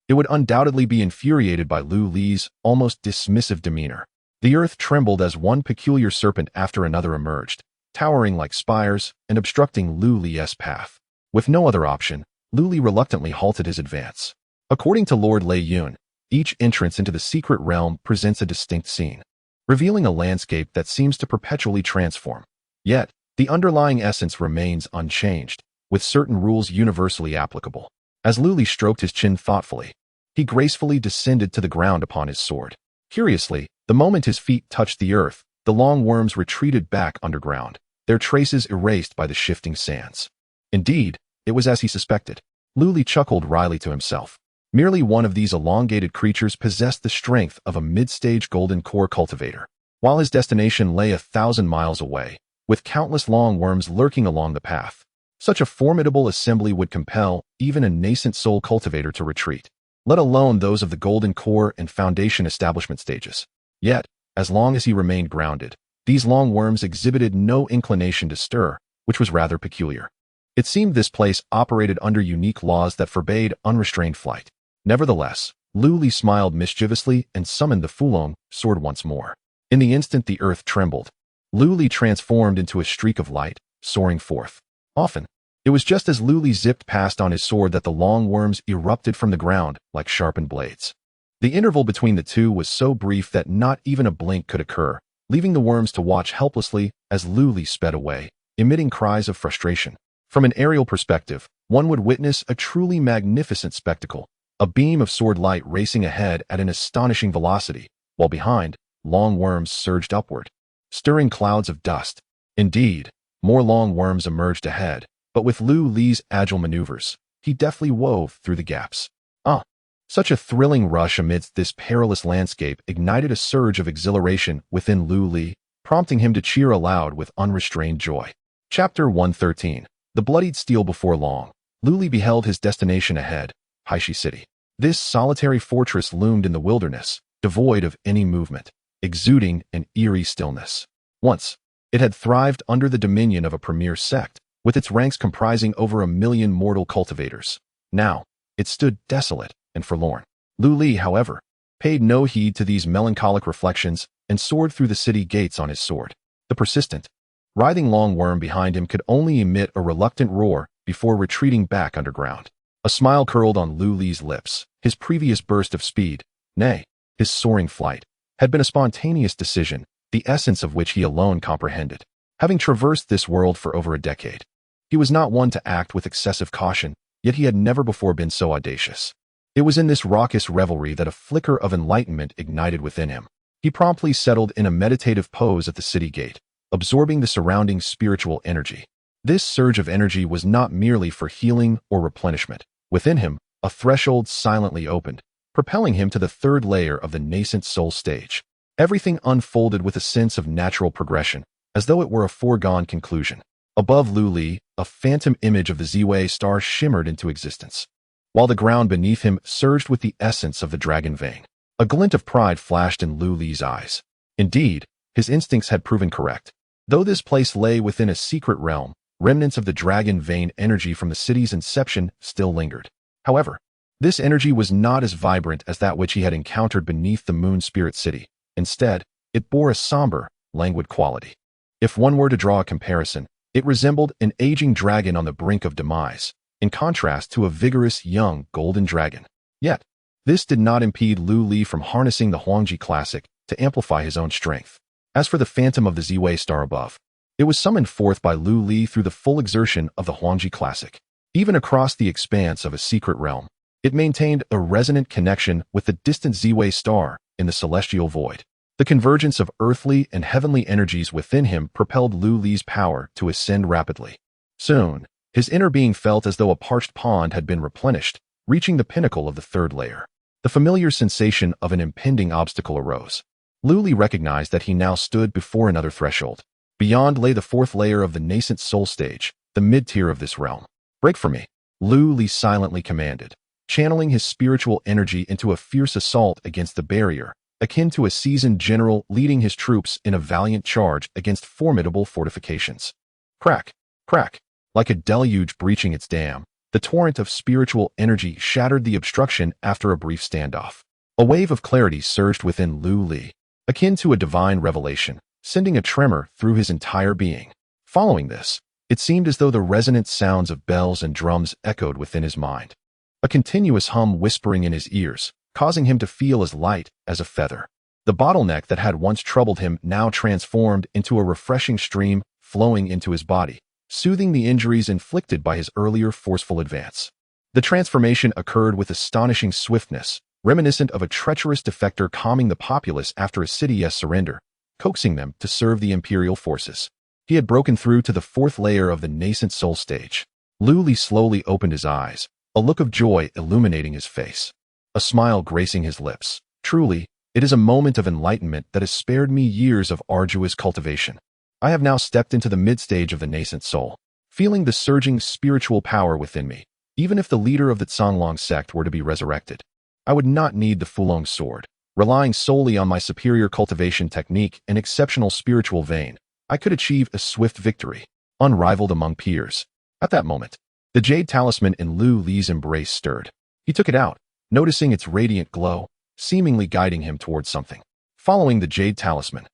it would undoubtedly be infuriated by Lu Li's almost dismissive demeanor. The earth trembled as one peculiar serpent after another emerged, towering like spires and obstructing Lu Li's path. With no other option, Lu Li reluctantly halted his advance. According to Lord Lei Yun, each entrance into the secret realm presents a distinct scene, revealing a landscape that seems to perpetually transform. Yet, the underlying essence remains unchanged, with certain rules universally applicable. As Lu Li stroked his chin thoughtfully, he gracefully descended to the ground upon his sword. Curiously, the moment his feet touched the earth, the long worms retreated back underground, their traces erased by the shifting sands. Indeed, it was as he suspected. Lu Li chuckled wryly to himself. Merely one of these elongated creatures possessed the strength of a mid-stage golden core cultivator, while his destination lay 1,000 miles away, with countless long worms lurking along the path. Such a formidable assembly would compel even a nascent soul cultivator to retreat, let alone those of the golden core and foundation establishment stages. Yet, as long as he remained grounded, these long worms exhibited no inclination to stir, which was rather peculiar. It seemed this place operated under unique laws that forbade unrestrained flight. Nevertheless, Lu Li smiled mischievously and summoned the Fulong sword once more. In the instant the earth trembled, Lu Li transformed into a streak of light, soaring forth. Often, it was just as Lu Li zipped past on his sword that the long worms erupted from the ground like sharpened blades. The interval between the two was so brief that not even a blink could occur, leaving the worms to watch helplessly as Lu Li sped away, emitting cries of frustration. From an aerial perspective, one would witness a truly magnificent spectacle, a beam of sword light racing ahead at an astonishing velocity, while behind, long worms surged upward, stirring clouds of dust. Indeed, more long worms emerged ahead, but with Lu Li's agile maneuvers, he deftly wove through the gaps. Such a thrilling rush amidst this perilous landscape ignited a surge of exhilaration within Lu Li, prompting him to cheer aloud with unrestrained joy. Chapter 113. The bloodied steel. Before long, Lu Li beheld his destination ahead, Haishi City. This solitary fortress loomed in the wilderness, devoid of any movement, exuding an eerie stillness. Once, it had thrived under the dominion of a premier sect, with its ranks comprising over 1 million mortal cultivators. Now, it stood desolate and forlorn. Lu Li, however, paid no heed to these melancholic reflections and soared through the city gates on his sword. The persistent, writhing long worm behind him could only emit a reluctant roar before retreating back underground. A smile curled on Lu Li's lips. His previous burst of speed, nay, his soaring flight, had been a spontaneous decision, the essence of which he alone comprehended. Having traversed this world for over a decade, he was not one to act with excessive caution, yet he had never before been so audacious. It was in this raucous revelry that a flicker of enlightenment ignited within him. He promptly settled in a meditative pose at the city gate, absorbing the surrounding spiritual energy. This surge of energy was not merely for healing or replenishment. Within him, a threshold silently opened, propelling him to the third layer of the nascent soul stage. Everything unfolded with a sense of natural progression, as though it were a foregone conclusion. Above Lu Li, a phantom image of the Ziwei star shimmered into existence, while the ground beneath him surged with the essence of the dragon vein. A glint of pride flashed in Lu Li's eyes. Indeed, his instincts had proven correct. Though this place lay within a secret realm, remnants of the dragon vein energy from the city's inception still lingered. However, this energy was not as vibrant as that which he had encountered beneath the Moon Spirit City. Instead, it bore a somber, languid quality. If one were to draw a comparison, it resembled an aging dragon on the brink of demise, in contrast to a vigorous young golden dragon. Yet, this did not impede Lu Li from harnessing the Huangji Classic to amplify his own strength. As for the phantom of the Ziwei star above, it was summoned forth by Lu Li through the full exertion of the Huangji Classic. Even across the expanse of a secret realm, it maintained a resonant connection with the distant Ziwei star in the celestial void. The convergence of earthly and heavenly energies within him propelled Lu Li's power to ascend rapidly. Soon, his inner being felt as though a parched pond had been replenished, reaching the pinnacle of the third layer. The familiar sensation of an impending obstacle arose. Lu Li recognized that he now stood before another threshold. Beyond lay the fourth layer of the nascent soul stage, the mid-tier of this realm. "Break for me," Lu Li silently commanded, channeling his spiritual energy into a fierce assault against the barrier, akin to a seasoned general leading his troops in a valiant charge against formidable fortifications. Crack, crack. Like a deluge breaching its dam, The torrent of spiritual energy shattered the obstruction after a brief standoff. A wave of clarity surged within Lu Li, akin to a divine revelation, sending a tremor through his entire being. Following this, it seemed as though the resonant sounds of bells and drums echoed within his mind, a continuous hum whispering in his ears, causing him to feel as light as a feather. The bottleneck that had once troubled him now transformed into a refreshing stream flowing into his body, soothing the injuries inflicted by his earlier forceful advance. The transformation occurred with astonishing swiftness, reminiscent of a treacherous defector calming the populace after a city's surrender, coaxing them to serve the imperial forces. He had broken through to the fourth layer of the nascent soul stage. Lu Li slowly opened his eyes, a look of joy illuminating his face, a smile gracing his lips. Truly, it is a moment of enlightenment that has spared me years of arduous cultivation. I have now stepped into the mid-stage of the nascent soul, feeling the surging spiritual power within me. Even if the leader of the Zhonglong sect were to be resurrected, I would not need the Fulong sword. Relying solely on my superior cultivation technique and exceptional spiritual vein, I could achieve a swift victory, unrivaled among peers. At that moment, the jade talisman in Lu Li's embrace stirred. He took it out, noticing its radiant glow, seemingly guiding him towards something. Following the jade talisman,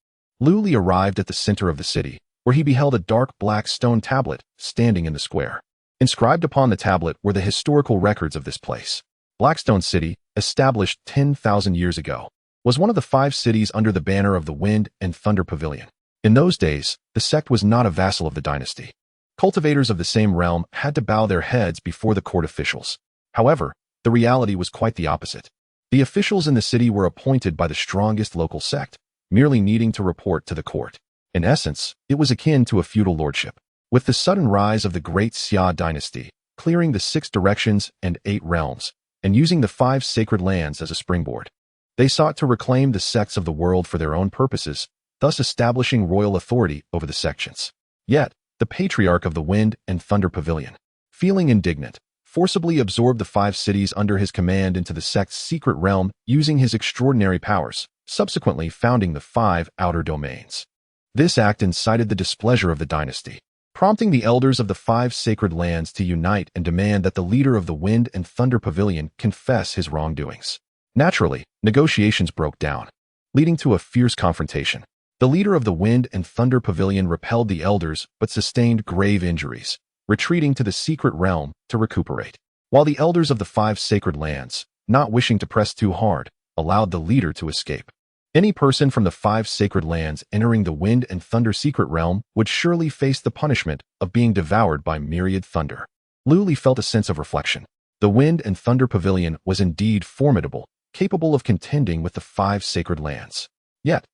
Lu Li arrived at the center of the city, where he beheld a dark black stone tablet standing in the square. Inscribed upon the tablet were the historical records of this place. Blackstone City, established 10,000 years ago, was one of the 5 cities under the banner of the Wind and Thunder Pavilion. In those days, the sect was not a vassal of the dynasty. Cultivators of the same realm had to bow their heads before the court officials. However, the reality was quite the opposite. The officials in the city were appointed by the strongest local sect, merely needing to report to the court. In essence, it was akin to a feudal lordship. With the sudden rise of the Great Xia dynasty, clearing the 6 directions and 8 realms, and using the 5 sacred lands as a springboard, they sought to reclaim the sects of the world for their own purposes, thus establishing royal authority over the sections. Yet, the patriarch of the Wind and Thunder Pavilion, feeling indignant, forcibly absorbed the 5 cities under his command into the sect's secret realm using his extraordinary powers, subsequently founding the 5 outer domains. This act incited the displeasure of the dynasty, prompting the elders of the 5 sacred lands to unite and demand that the leader of the Wind and Thunder Pavilion confess his wrongdoings. Naturally, negotiations broke down, leading to a fierce confrontation. The leader of the Wind and Thunder Pavilion repelled the elders but sustained grave injuries, retreating to the secret realm to recuperate, while the elders of the 5 sacred lands, not wishing to press too hard, allowed the leader to escape. Any person from the 5 sacred lands entering the Wind and Thunder secret realm would surely face the punishment of being devoured by myriad thunder. Lu Li felt a sense of reflection. The Wind and Thunder Pavilion was indeed formidable, capable of contending with the 5 sacred lands. Yet,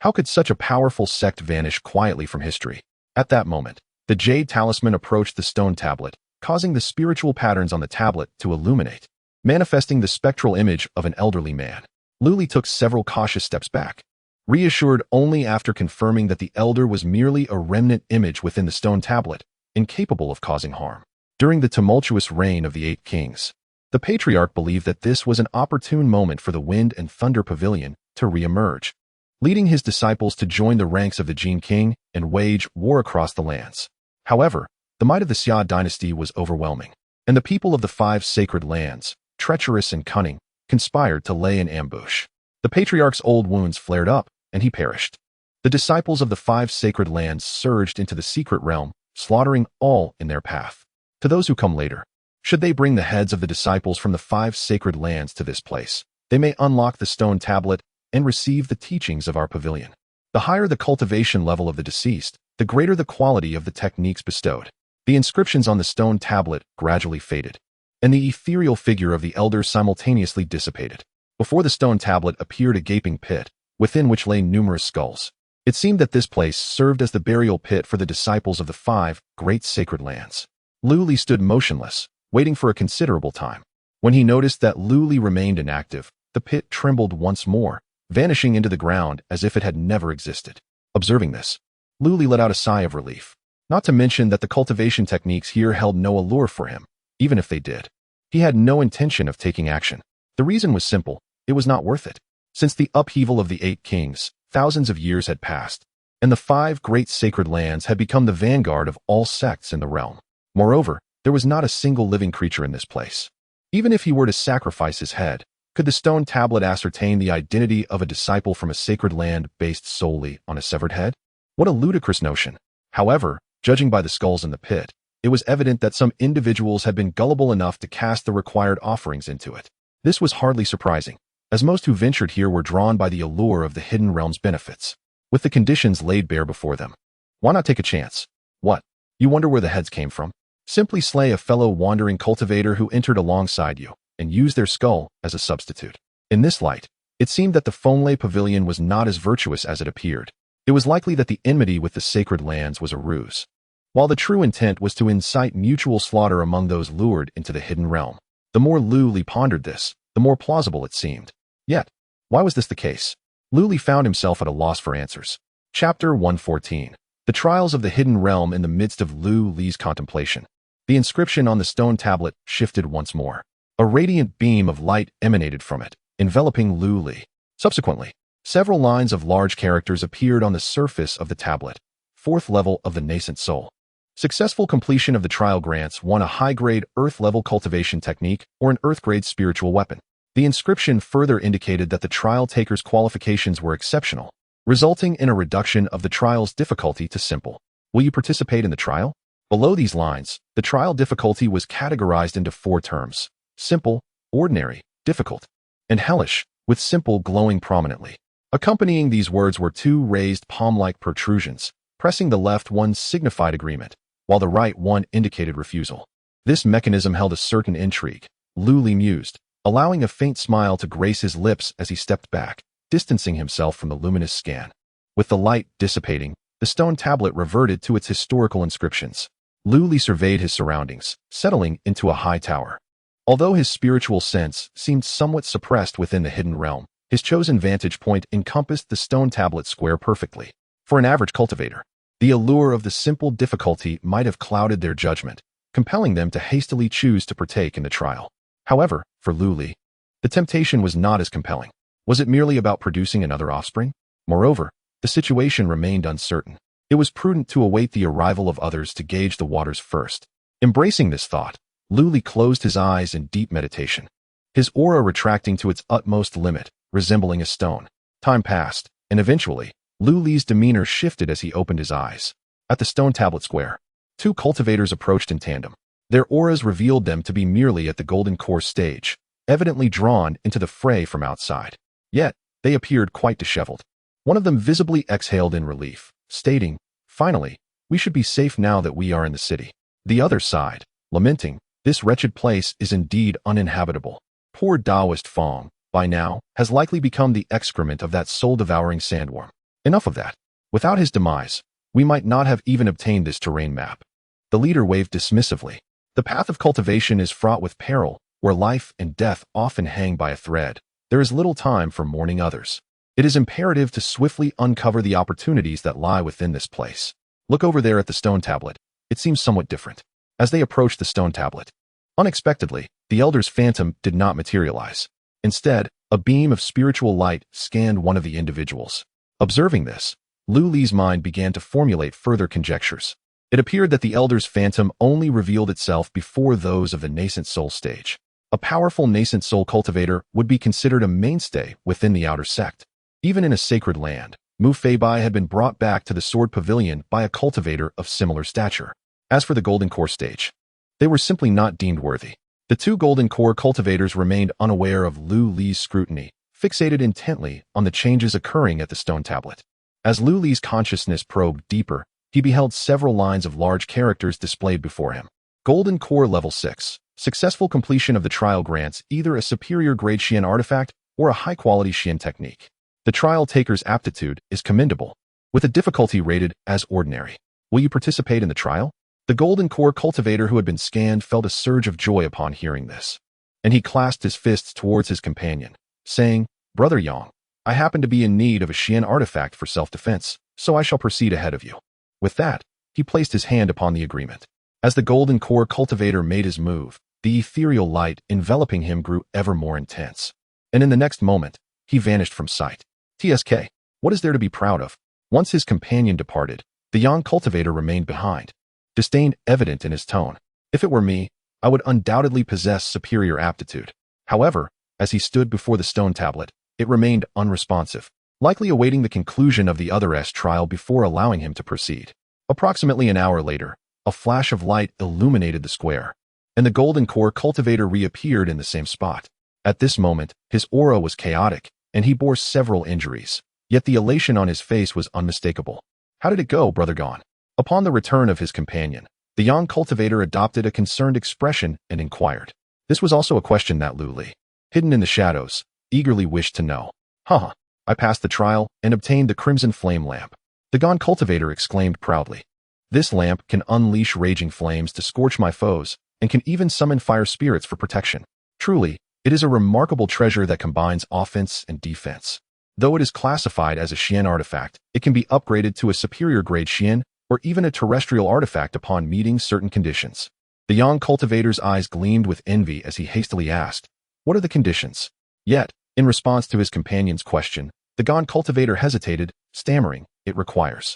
how could such a powerful sect vanish quietly from history? At that moment, the jade talisman approached the stone tablet, causing the spiritual patterns on the tablet to illuminate, manifesting the spectral image of an elderly man. Lu Li took several cautious steps back, reassured only after confirming that the elder was merely a remnant image within the stone tablet, incapable of causing harm. During the tumultuous reign of the 8 kings, the patriarch believed that this was an opportune moment for the Wind and Thunder Pavilion to re-emerge, leading his disciples to join the ranks of the Jin King and wage war across the lands. However, the might of the Xia dynasty was overwhelming, and the people of the 5 sacred lands, treacherous and cunning, conspired to lay an ambush. The patriarch's old wounds flared up, and he perished. The disciples of the 5 sacred lands surged into the secret realm, slaughtering all in their path. To those who come later, should they bring the heads of the disciples from the 5 sacred lands to this place, they may unlock the stone tablet and receive the teachings of our pavilion. The higher the cultivation level of the deceased, the greater the quality of the techniques bestowed. The inscriptions on the stone tablet gradually faded, and the ethereal figure of the elder simultaneously dissipated. Before the stone tablet appeared a gaping pit, within which lay numerous skulls. It seemed that this place served as the burial pit for the disciples of the 5 great sacred lands. Lu Li stood motionless, waiting for a considerable time. When he noticed that Lu Li remained inactive, the pit trembled once more, vanishing into the ground as if it had never existed. Observing this, Lu Li let out a sigh of relief. Not to mention that the cultivation techniques here held no allure for him, even if they did. He had no intention of taking action. The reason was simple: it was not worth it. Since the upheaval of the 8 kings, thousands of years had passed, and the 5 great sacred lands had become the vanguard of all sects in the realm. Moreover, There was not a single living creature in this place. Even if he were to sacrifice his head, could the stone tablet ascertain the identity of a disciple from a sacred land based solely on a severed head? What a ludicrous notion. However, judging by the skulls in the pit, it was evident that some individuals had been gullible enough to cast the required offerings into it. This was hardly surprising, as most who ventured here were drawn by the allure of the hidden realm's benefits, with the conditions laid bare before them. Why not take a chance? What? You wonder where the heads came from? Simply slay a fellow wandering cultivator who entered alongside you, and use their skull as a substitute. In this light, it seemed that the Fonlay Pavilion was not as virtuous as it appeared. It was likely that the enmity with the sacred lands was a ruse, while the true intent was to incite mutual slaughter among those lured into the hidden realm. The more Lu Li pondered this, the more plausible it seemed. Yet, why was this the case? Lu Li found himself at a loss for answers. Chapter 114. The Trials of the Hidden Realm. In the midst of Lu Li's contemplation, the inscription on the stone tablet shifted once more. A radiant beam of light emanated from it, enveloping Lu Li. Subsequently, several lines of large characters appeared on the surface of the tablet. Fourth level of the nascent soul. Successful completion of the trial grants one a high-grade Earth-level cultivation technique or an Earth-grade spiritual weapon. The inscription further indicated that the trial taker's qualifications were exceptional, resulting in a reduction of the trial's difficulty to simple. Will you participate in the trial? Below these lines, the trial difficulty was categorized into 4 terms: simple, ordinary, difficult, and hellish, with simple glowing prominently. Accompanying these words were 2 raised palm-like protrusions. Pressing the left one signified agreement, while the right one indicated refusal. This mechanism held a certain intrigue, Lu Li mused, allowing a faint smile to grace his lips as he stepped back, distancing himself from the luminous scan. With the light dissipating, the stone tablet reverted to its historical inscriptions. Lu Li surveyed his surroundings, settling into a high tower. Although his spiritual sense seemed somewhat suppressed within the hidden realm, his chosen vantage point encompassed the stone tablet square perfectly. For an average cultivator, the allure of the simple difficulty might have clouded their judgment, compelling them to hastily choose to partake in the trial. However, for Lu Li, the temptation was not as compelling. Was it merely about producing another offspring? Moreover, the situation remained uncertain. It was prudent to await the arrival of others to gauge the waters first. Embracing this thought, Lu Li closed his eyes in deep meditation, his aura retracting to its utmost limit, resembling a stone. Time passed, and eventually, Lu Li's demeanor shifted as he opened his eyes. At the stone tablet square, 2 cultivators approached in tandem. Their auras revealed them to be merely at the golden core stage, evidently drawn into the fray from outside. Yet, they appeared quite disheveled. One of them visibly exhaled in relief, stating, "Finally, we should be safe now that we are in the city." The other sighed, lamenting, "This wretched place is indeed uninhabitable. Poor Taoist Fong, by now, has likely become the excrement of that soul-devouring sandworm." Enough of that. Without his demise, we might not have even obtained this terrain map. The leader waved dismissively. The path of cultivation is fraught with peril, where life and death often hang by a thread. There is little time for mourning others. It is imperative to swiftly uncover the opportunities that lie within this place. Look over there at the stone tablet. It seems somewhat different. As they approached the stone tablet, unexpectedly, the elder's phantom did not materialize. Instead, a beam of spiritual light scanned one of the individuals. Observing this, Lu Li's mind began to formulate further conjectures. It appeared that the elder's phantom only revealed itself before those of the nascent soul stage. A powerful nascent soul cultivator would be considered a mainstay within the outer sect. Even in a sacred land, Mu Feibai had been brought back to the Sword Pavilion by a cultivator of similar stature. As for the Golden Core stage, they were simply not deemed worthy. The 2 Golden Core cultivators remained unaware of Lu Li's scrutiny, fixated intently on the changes occurring at the stone tablet. As Lu Li's consciousness probed deeper, he beheld several lines of large characters displayed before him. Golden Core Level 6. Successful completion of the trial grants either a superior grade Xian artifact or a high-quality Xian technique. The trial taker's aptitude is commendable, with a difficulty rated as ordinary. Will you participate in the trial? The Golden Core cultivator who had been scanned felt a surge of joy upon hearing this, and he clasped his fists towards his companion, saying, "Brother Yang, I happen to be in need of a Xian artifact for self-defense, so I shall proceed ahead of you." With that, he placed his hand upon the agreement. As the Golden Core cultivator made his move, the ethereal light enveloping him grew ever more intense, and in the next moment, he vanished from sight. TSK, what is there to be proud of? Once his companion departed, the Yang cultivator remained behind, disdain evident in his tone. If it were me, I would undoubtedly possess superior aptitude. However, as he stood before the stone tablet, it remained unresponsive, likely awaiting the conclusion of the other's trial before allowing him to proceed. Approximately an hour later, a flash of light illuminated the square, and the golden core cultivator reappeared in the same spot. At this moment, his aura was chaotic, and he bore several injuries, yet the elation on his face was unmistakable. How did it go, Brother Gon? Upon the return of his companion, the young cultivator adopted a concerned expression and inquired. This was also a question that Lu Li, hidden in the shadows, eagerly wished to know. Haha, I passed the trial and obtained the crimson flame lamp. The Gon cultivator exclaimed proudly. This lamp can unleash raging flames to scorch my foes, and can even summon fire spirits for protection. Truly, it is a remarkable treasure that combines offense and defense. Though it is classified as a Xian artifact, it can be upgraded to a superior grade Xian, or even a terrestrial artifact upon meeting certain conditions. The young cultivator's eyes gleamed with envy as he hastily asked, "What are the conditions?" Yet, in response to his companion's question, the Gon cultivator hesitated, stammering, It requires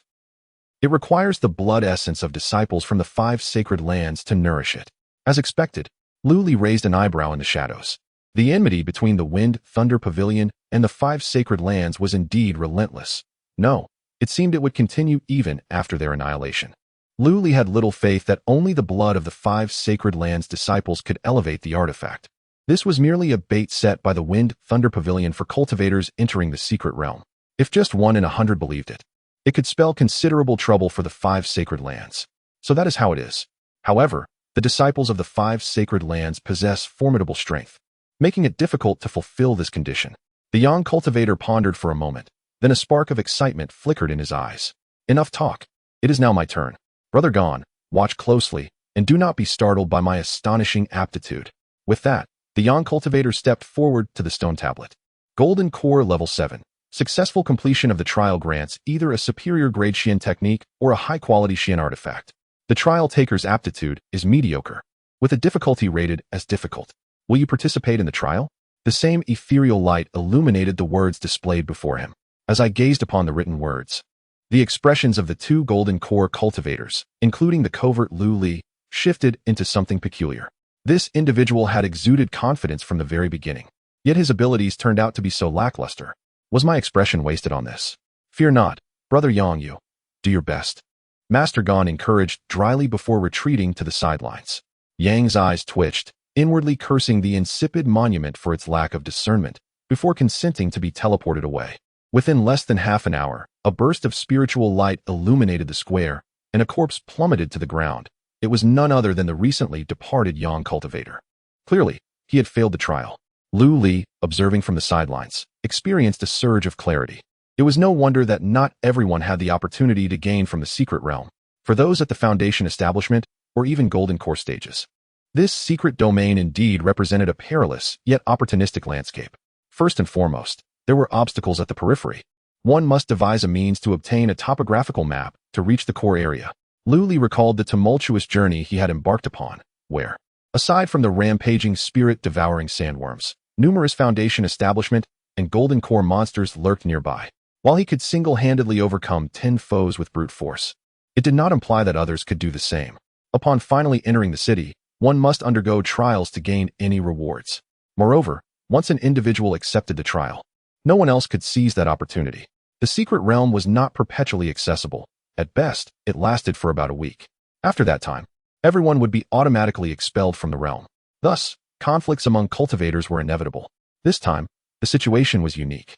the blood essence of disciples from the 5 sacred lands to nourish it." As expected, Lu Li raised an eyebrow in the shadows. The enmity between the Wind Thunder Pavilion and the 5 sacred lands was indeed relentless. No, it seemed it would continue even after their annihilation. Lu Li had little faith that only the blood of the 5 sacred lands' disciples could elevate the artifact. This was merely a bait set by the Wind Thunder Pavilion for cultivators entering the secret realm. If just 1 in 100 believed it, it could spell considerable trouble for the 5 sacred lands. So that is how it is. However, the disciples of the 5 sacred lands possess formidable strength, making it difficult to fulfill this condition. The young cultivator pondered for a moment, then a spark of excitement flickered in his eyes. Enough talk. It is now my turn. Brother Gon, watch closely, and do not be startled by my astonishing aptitude. With that, the young cultivator stepped forward to the stone tablet. Golden Core Level 7. Successful completion of the trial grants either a superior grade Xian technique or a high-quality Xian artifact. The trial taker's aptitude is mediocre, with a difficulty rated as difficult. Will you participate in the trial? The same ethereal light illuminated the words displayed before him. As I gazed upon the written words, the expressions of the 2 golden core cultivators, including the covert Lu Li, shifted into something peculiar. This individual had exuded confidence from the very beginning, yet his abilities turned out to be so lackluster. Was my expression wasted on this? Fear not, Brother Yang Yu. Do your best. Master Gon encouraged dryly before retreating to the sidelines. Yang's eyes twitched, inwardly cursing the insipid monument for its lack of discernment, before consenting to be teleported away. Within less than half an hour, a burst of spiritual light illuminated the square, and a corpse plummeted to the ground. It was none other than the recently departed young cultivator. Clearly, he had failed the trial. Lu Li, observing from the sidelines, experienced a surge of clarity. It was no wonder that not everyone had the opportunity to gain from the secret realm. For those at the Foundation establishment, or even Golden Core stages, this secret domain indeed represented a perilous, yet opportunistic landscape. First and foremost, there were obstacles at the periphery. One must devise a means to obtain a topographical map to reach the core area. Lu Li recalled the tumultuous journey he had embarked upon, where, aside from the rampaging spirit-devouring sandworms, numerous Foundation establishment and Golden Core monsters lurked nearby. While he could single-handedly overcome 10 foes with brute force, it did not imply that others could do the same. Upon finally entering the city, one must undergo trials to gain any rewards. Moreover, once an individual accepted the trial, no one else could seize that opportunity. The secret realm was not perpetually accessible. At best, it lasted for about a week. After that time, everyone would be automatically expelled from the realm. Thus, conflicts among cultivators were inevitable. This time, the situation was unique,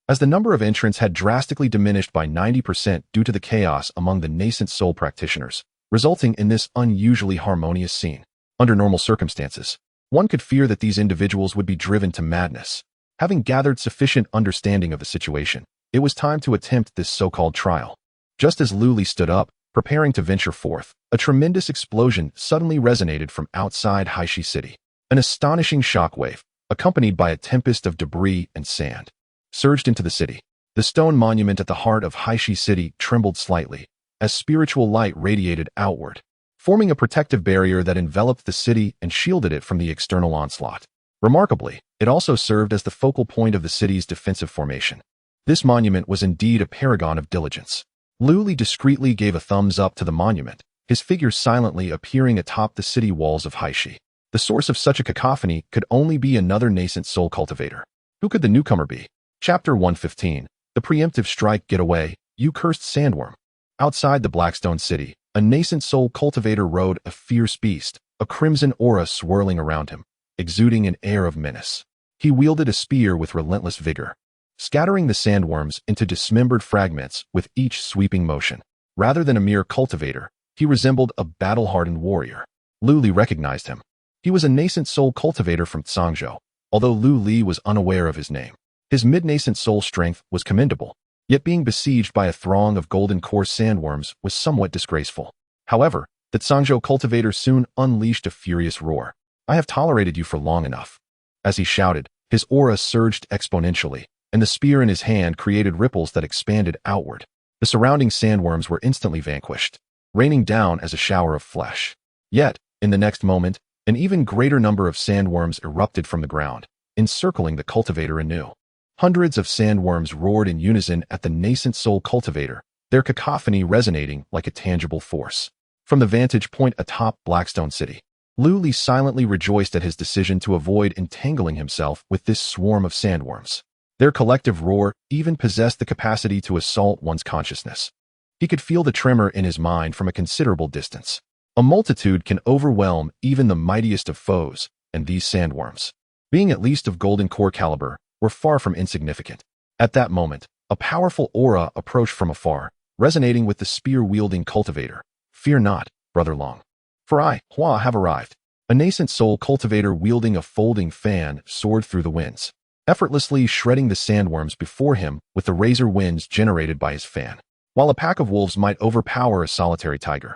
as the number of entrants had drastically diminished by 90% due to the chaos among the nascent soul practitioners, resulting in this unusually harmonious scene. Under normal circumstances, one could fear that these individuals would be driven to madness. Having gathered sufficient understanding of the situation, it was time to attempt this so-called trial. Just as Lu Li stood up, preparing to venture forth, a tremendous explosion suddenly resonated from outside Haishi City. An astonishing shockwave, accompanied by a tempest of debris and sand, surged into the city. The stone monument at the heart of Haishi City trembled slightly, as spiritual light radiated outward, forming a protective barrier that enveloped the city and shielded it from the external onslaught. Remarkably, it also served as the focal point of the city's defensive formation. This monument was indeed a paragon of diligence. Lu Li discreetly gave a thumbs up to the monument, his figure silently appearing atop the city walls of Haishi. The source of such a cacophony could only be another nascent soul cultivator. Who could the newcomer be? Chapter 115. The preemptive strike. Get away, you cursed sandworm. Outside the Blackstone city, a nascent soul cultivator rode a fierce beast, a crimson aura swirling around him, exuding an air of menace. He wielded a spear with relentless vigor, scattering the sandworms into dismembered fragments with each sweeping motion. Rather than a mere cultivator, he resembled a battle-hardened warrior. Lu Li recognized him. He was a nascent soul cultivator from Tsangzhou, although Lu Li was unaware of his name. His mid-nascent soul strength was commendable, yet being besieged by a throng of golden core sandworms was somewhat disgraceful. However, the Tsangzhou cultivator soon unleashed a furious roar. I have tolerated you for long enough. As he shouted, his aura surged exponentially, and the spear in his hand created ripples that expanded outward. The surrounding sandworms were instantly vanquished, raining down as a shower of flesh. Yet, in the next moment, an even greater number of sandworms erupted from the ground, encircling the cultivator anew. Hundreds of sandworms roared in unison at the nascent soul cultivator, their cacophony resonating like a tangible force. From the vantage point atop Blackstone City, Lu Li silently rejoiced at his decision to avoid entangling himself with this swarm of sandworms. Their collective roar even possessed the capacity to assault one's consciousness. He could feel the tremor in his mind from a considerable distance. A multitude can overwhelm even the mightiest of foes, and these sandworms, being at least of golden core caliber, were far from insignificant. At that moment, a powerful aura approached from afar, resonating with the spear-wielding cultivator. Fear not, Brother Long. For I, Hua, have arrived. A nascent soul cultivator wielding a folding fan soared through the winds, effortlessly shredding the sandworms before him with the razor winds generated by his fan. While a pack of wolves might overpower a solitary tiger,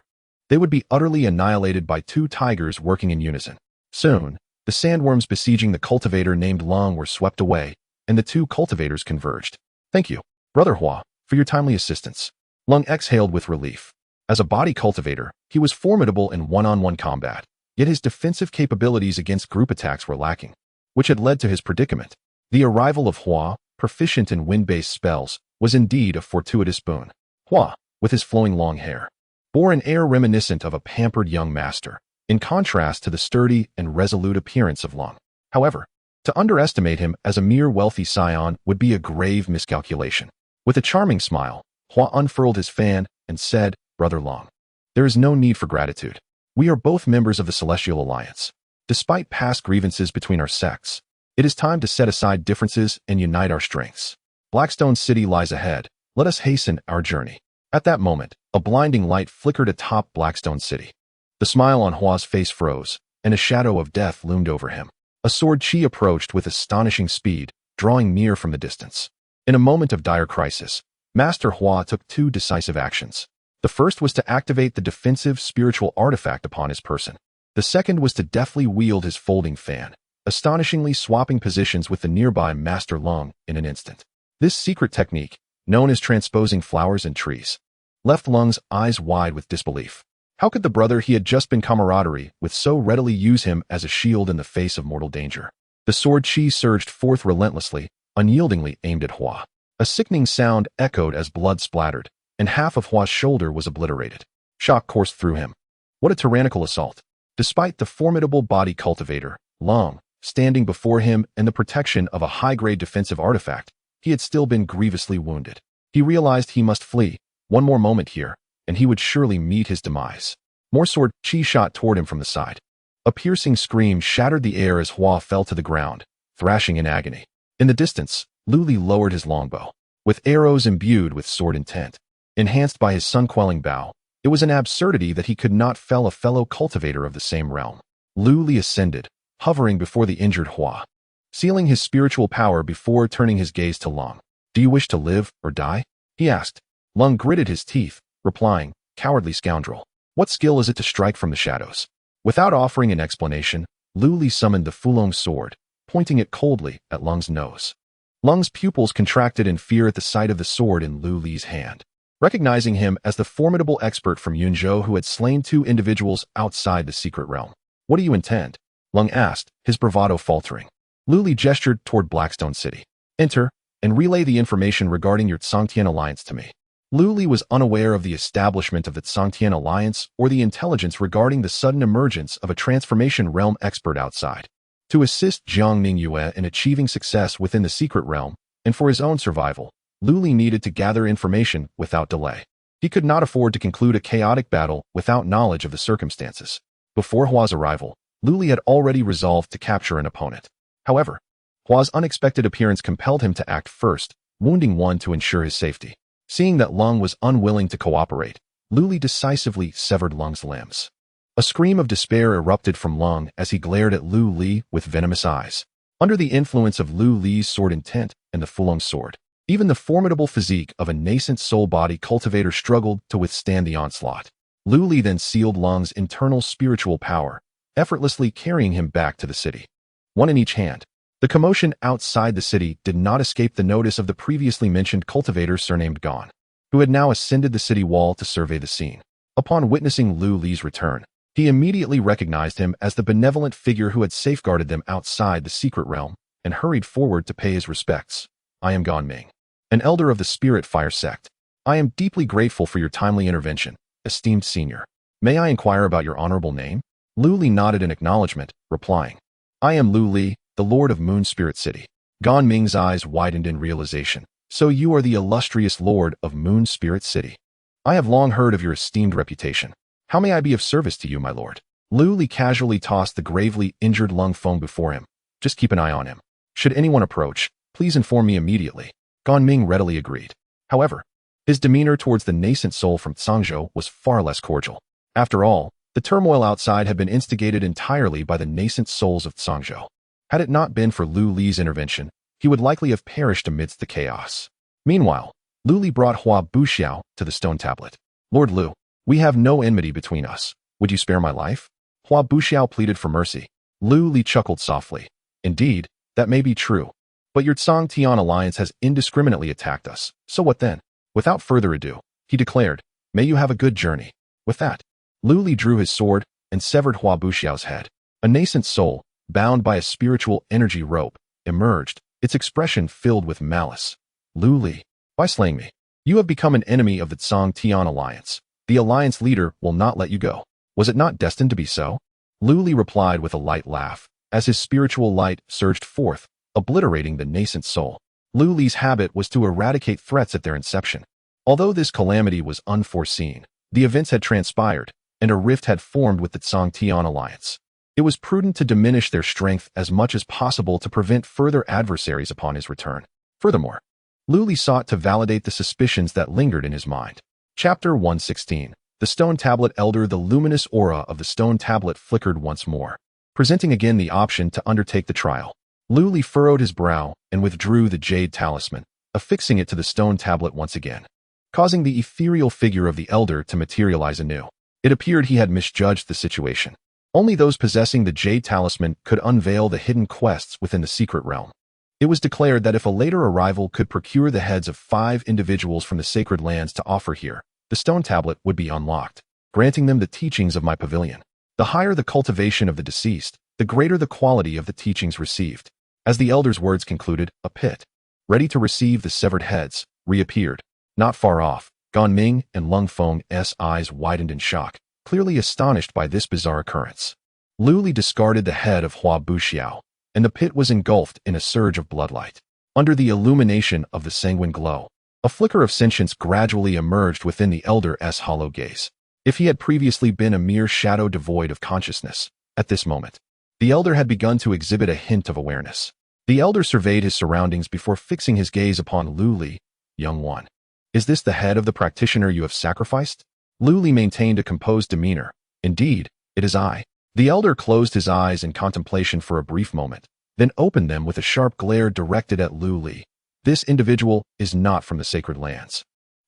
they would be utterly annihilated by two tigers working in unison. Soon, the sandworms besieging the cultivator named Long were swept away, and the two cultivators converged. Thank you, Brother Hua, for your timely assistance. Long exhaled with relief. As a body cultivator, he was formidable in one-on-one combat, yet his defensive capabilities against group attacks were lacking, which had led to his predicament. The arrival of Hua, proficient in wind-based spells, was indeed a fortuitous boon. Hua, with his flowing long hair, bore an air reminiscent of a pampered young master, in contrast to the sturdy and resolute appearance of Long. However, to underestimate him as a mere wealthy scion would be a grave miscalculation. With a charming smile, Hua unfurled his fan and said, Brother Long, there is no need for gratitude. We are both members of the Celestial Alliance. Despite past grievances between our sects, it is time to set aside differences and unite our strengths. Blackstone City lies ahead. Let us hasten our journey. At that moment, a blinding light flickered atop Blackstone City. The smile on Hua's face froze, and a shadow of death loomed over him. A sword chi approached with astonishing speed, drawing near from the distance. In a moment of dire crisis, Master Hua took two decisive actions. The first was to activate the defensive spiritual artifact upon his person. The second was to deftly wield his folding fan, astonishingly swapping positions with the nearby Master Long in an instant. This secret technique, known as transposing flowers and trees, left Lung's eyes wide with disbelief. How could the brother he had just been camaraderie with so readily use him as a shield in the face of mortal danger? The sword chi surged forth relentlessly, unyieldingly aimed at Hua. A sickening sound echoed as blood splattered, and half of Hua's shoulder was obliterated. Shock coursed through him. What a tyrannical assault! Despite the formidable body cultivator, Long, standing before him and the protection of a high-grade defensive artifact, he had still been grievously wounded. He realized he must flee. One more moment here, and he would surely meet his demise. More sword chi shot toward him from the side. A piercing scream shattered the air as Hua fell to the ground, thrashing in agony. In the distance, Lu Li lowered his longbow, with arrows imbued with sword intent. Enhanced by his sun-quelling bow, it was an absurdity that he could not fell a fellow cultivator of the same realm. Lu Li ascended, hovering before the injured Hua, sealing his spiritual power before turning his gaze to Long. Do you wish to live or die? He asked. Lung gritted his teeth, replying, Cowardly scoundrel. What skill is it to strike from the shadows? Without offering an explanation, Lu Li summoned the Fulong sword, pointing it coldly at Lung's nose. Lung's pupils contracted in fear at the sight of the sword in Lu Li's hand. Recognizing him as the formidable expert from Yunzhou who had slain two individuals outside the secret realm. What do you intend? Lung asked, his bravado faltering. Lu Li gestured toward Blackstone City. Enter, and relay the information regarding your Tsangtian alliance to me. Lu Li was unaware of the establishment of the Tsangtian alliance or the intelligence regarding the sudden emergence of a transformation realm expert outside. To assist Jiang Mingyue in achieving success within the secret realm, and for his own survival, Lu Li needed to gather information without delay. He could not afford to conclude a chaotic battle without knowledge of the circumstances. Before Hua's arrival, Lu Li had already resolved to capture an opponent. However, Hua's unexpected appearance compelled him to act first, wounding one to ensure his safety. Seeing that Lung was unwilling to cooperate, Lu Li decisively severed Lung's limbs. A scream of despair erupted from Lung as he glared at Lu Li with venomous eyes. Under the influence of Lu Li's sword intent and the Fulong sword, even the formidable physique of a nascent soul-body cultivator struggled to withstand the onslaught. Lu Li then sealed Lung's internal spiritual power, effortlessly carrying him back to the city. One in each hand. The commotion outside the city did not escape the notice of the previously mentioned cultivator surnamed Gon, who had now ascended the city wall to survey the scene. Upon witnessing Lu Li's return, he immediately recognized him as the benevolent figure who had safeguarded them outside the secret realm and hurried forward to pay his respects. I am Gon Ming, an elder of the Spirit Fire sect. I am deeply grateful for your timely intervention, esteemed senior. May I inquire about your honorable name? Lu Li nodded in acknowledgement, replying, I am Lu Li, the Lord of Moon Spirit City. Gon Ming's eyes widened in realization. So you are the illustrious Lord of Moon Spirit City. I have long heard of your esteemed reputation. How may I be of service to you, my lord? Lu Li casually tossed the gravely injured Lung Feng before him. Just keep an eye on him. Should anyone approach, please inform me immediately. Gon Ming readily agreed. However, his demeanor towards the nascent soul from Tsangzhou was far less cordial. After all, the turmoil outside had been instigated entirely by the nascent souls of Tsangzhou. Had it not been for Lu Li's intervention, he would likely have perished amidst the chaos. Meanwhile, Lu Li brought Hua Buxiao to the stone tablet. Lord Lu, we have no enmity between us. Would you spare my life? Hua Buxiao pleaded for mercy. Lu Li chuckled softly. Indeed, that may be true. But your Tsangtian alliance has indiscriminately attacked us. So what then? Without further ado, he declared, may you have a good journey. With that, Lu Li drew his sword and severed Hua Buxiao's head. A nascent soul, bound by a spiritual energy rope, emerged, its expression filled with malice. Lu Li, by slaying me, you have become an enemy of the Tsangtian alliance. The alliance leader will not let you go. Was it not destined to be so? Lu Li replied with a light laugh, as his spiritual light surged forth, obliterating the nascent soul. Lu Li's habit was to eradicate threats at their inception. Although this calamity was unforeseen, the events had transpired, and a rift had formed with the Tsangtian alliance. It was prudent to diminish their strength as much as possible to prevent further adversaries upon his return. Furthermore, Lu Li sought to validate the suspicions that lingered in his mind. Chapter 116. The Stone Tablet Elder. The luminous aura of the stone tablet flickered once more, presenting again the option to undertake the trial. Lu Li furrowed his brow and withdrew the jade talisman, affixing it to the stone tablet once again, causing the ethereal figure of the elder to materialize anew. It appeared he had misjudged the situation. Only those possessing the jade talisman could unveil the hidden quests within the secret realm. It was declared that if a later arrival could procure the heads of 5 individuals from the sacred lands to offer here, the stone tablet would be unlocked, granting them the teachings of my pavilion. The higher the cultivation of the deceased, the greater the quality of the teachings received. As the elder's words concluded, a pit, ready to receive the severed heads, reappeared. Not far off, Gon Ming and Lung Feng's eyes widened in shock, clearly astonished by this bizarre occurrence. Lu Li discarded the head of Hua Buxiao, and the pit was engulfed in a surge of bloodlight. Under the illumination of the sanguine glow, a flicker of sentience gradually emerged within the elder's hollow gaze. If he had previously been a mere shadow devoid of consciousness, at this moment, the elder had begun to exhibit a hint of awareness. The elder surveyed his surroundings before fixing his gaze upon Lu Li. Young one, is this the head of the practitioner you have sacrificed? Lu Li maintained a composed demeanor. Indeed, it is I. The elder closed his eyes in contemplation for a brief moment, then opened them with a sharp glare directed at Lu Li. This individual is not from the sacred lands.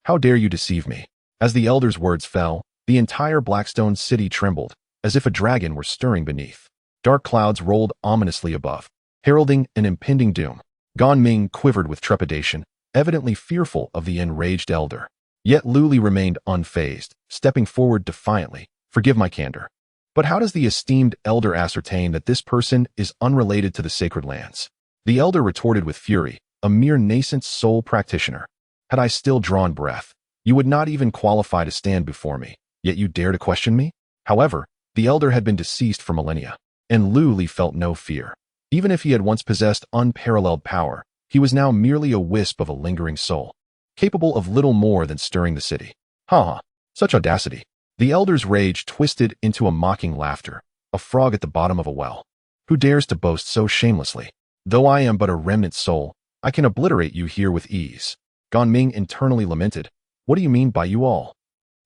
How dare you deceive me? As the elder's words fell, the entire Blackstone city trembled, as if a dragon were stirring beneath. Dark clouds rolled ominously above, heralding an impending doom. Gon Ming quivered with trepidation, evidently fearful of the enraged elder. Yet Lu Li remained unfazed, stepping forward defiantly. Forgive my candor, but how does the esteemed elder ascertain that this person is unrelated to the sacred lands? The elder retorted with fury, a mere nascent soul practitioner. Had I still drawn breath, You would not even qualify to stand before me, yet you dare to question me? However, the elder had been deceased for millennia, and Lu Li felt no fear. Even if he had once possessed unparalleled power, he was now merely a wisp of a lingering soul, capable of little more than stirring the city. Ha! Such audacity. The elder's rage twisted into a mocking laughter, a frog at the bottom of a well. Who dares to boast so shamelessly? Though I am but a remnant soul, I can obliterate you here with ease. Gan Ming internally lamented. What do you mean by you all?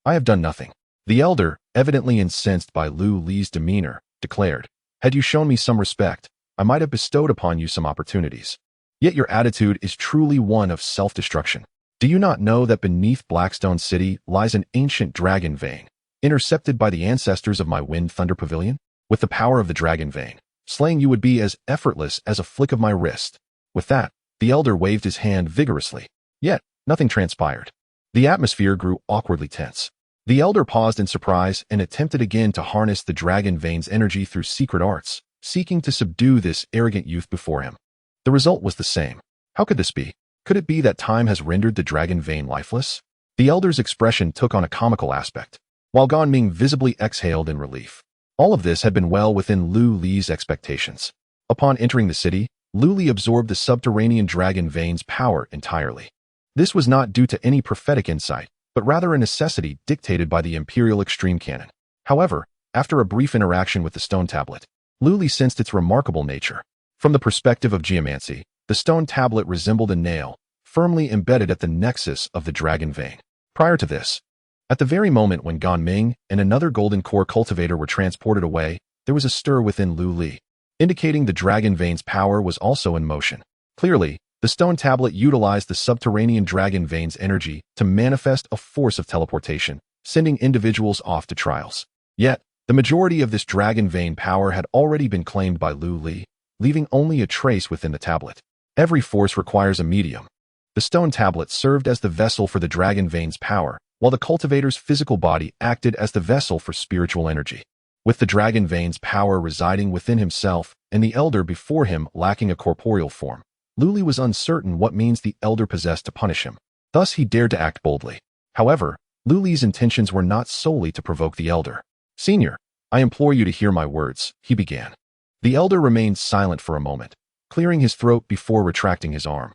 I have done nothing. The elder, evidently incensed by Lu Li's demeanor, declared, had you shown me some respect, I might have bestowed upon you some opportunities. Yet your attitude is truly one of self-destruction. Do you not know that beneath Blackstone City lies an ancient dragon vein, intercepted by the ancestors of my Wind Thunder Pavilion? With the power of the dragon vein, slaying you would be as effortless as a flick of my wrist. With that, the elder waved his hand vigorously. Yet, nothing transpired. The atmosphere grew awkwardly tense. The elder paused in surprise and attempted again to harness the dragon vein's energy through secret arts, seeking to subdue this arrogant youth before him. The result was the same. How could this be? Could it be that time has rendered the dragon vein lifeless? The elder's expression took on a comical aspect, while Gan Ming visibly exhaled in relief. All of this had been well within Lu Li's expectations. Upon entering the city, Lu Li absorbed the subterranean dragon vein's power entirely. This was not due to any prophetic insight, but rather a necessity dictated by the Imperial Extreme Canon. However, after a brief interaction with the stone tablet, Lu Li sensed its remarkable nature. From the perspective of geomancy, the stone tablet resembled a nail, firmly embedded at the nexus of the dragon vein. Prior to this, at the very moment when Gan Ming and another golden core cultivator were transported away, there was a stir within Lu Li, indicating the dragon vein's power was also in motion. Clearly, the stone tablet utilized the subterranean dragon vein's energy to manifest a force of teleportation, sending individuals off to trials. Yet, the majority of this dragon vein power had already been claimed by Lu Li, leaving only a trace within the tablet. Every force requires a medium. The stone tablet served as the vessel for the dragon vein's power, while the cultivator's physical body acted as the vessel for spiritual energy. With the dragon vein's power residing within himself and the elder before him lacking a corporeal form, Lu Li was uncertain what means the elder possessed to punish him. Thus he dared to act boldly. However, Lu Li's intentions were not solely to provoke the elder. Senior, I implore you to hear my words, he began. The elder remained silent for a moment, clearing his throat before retracting his arm.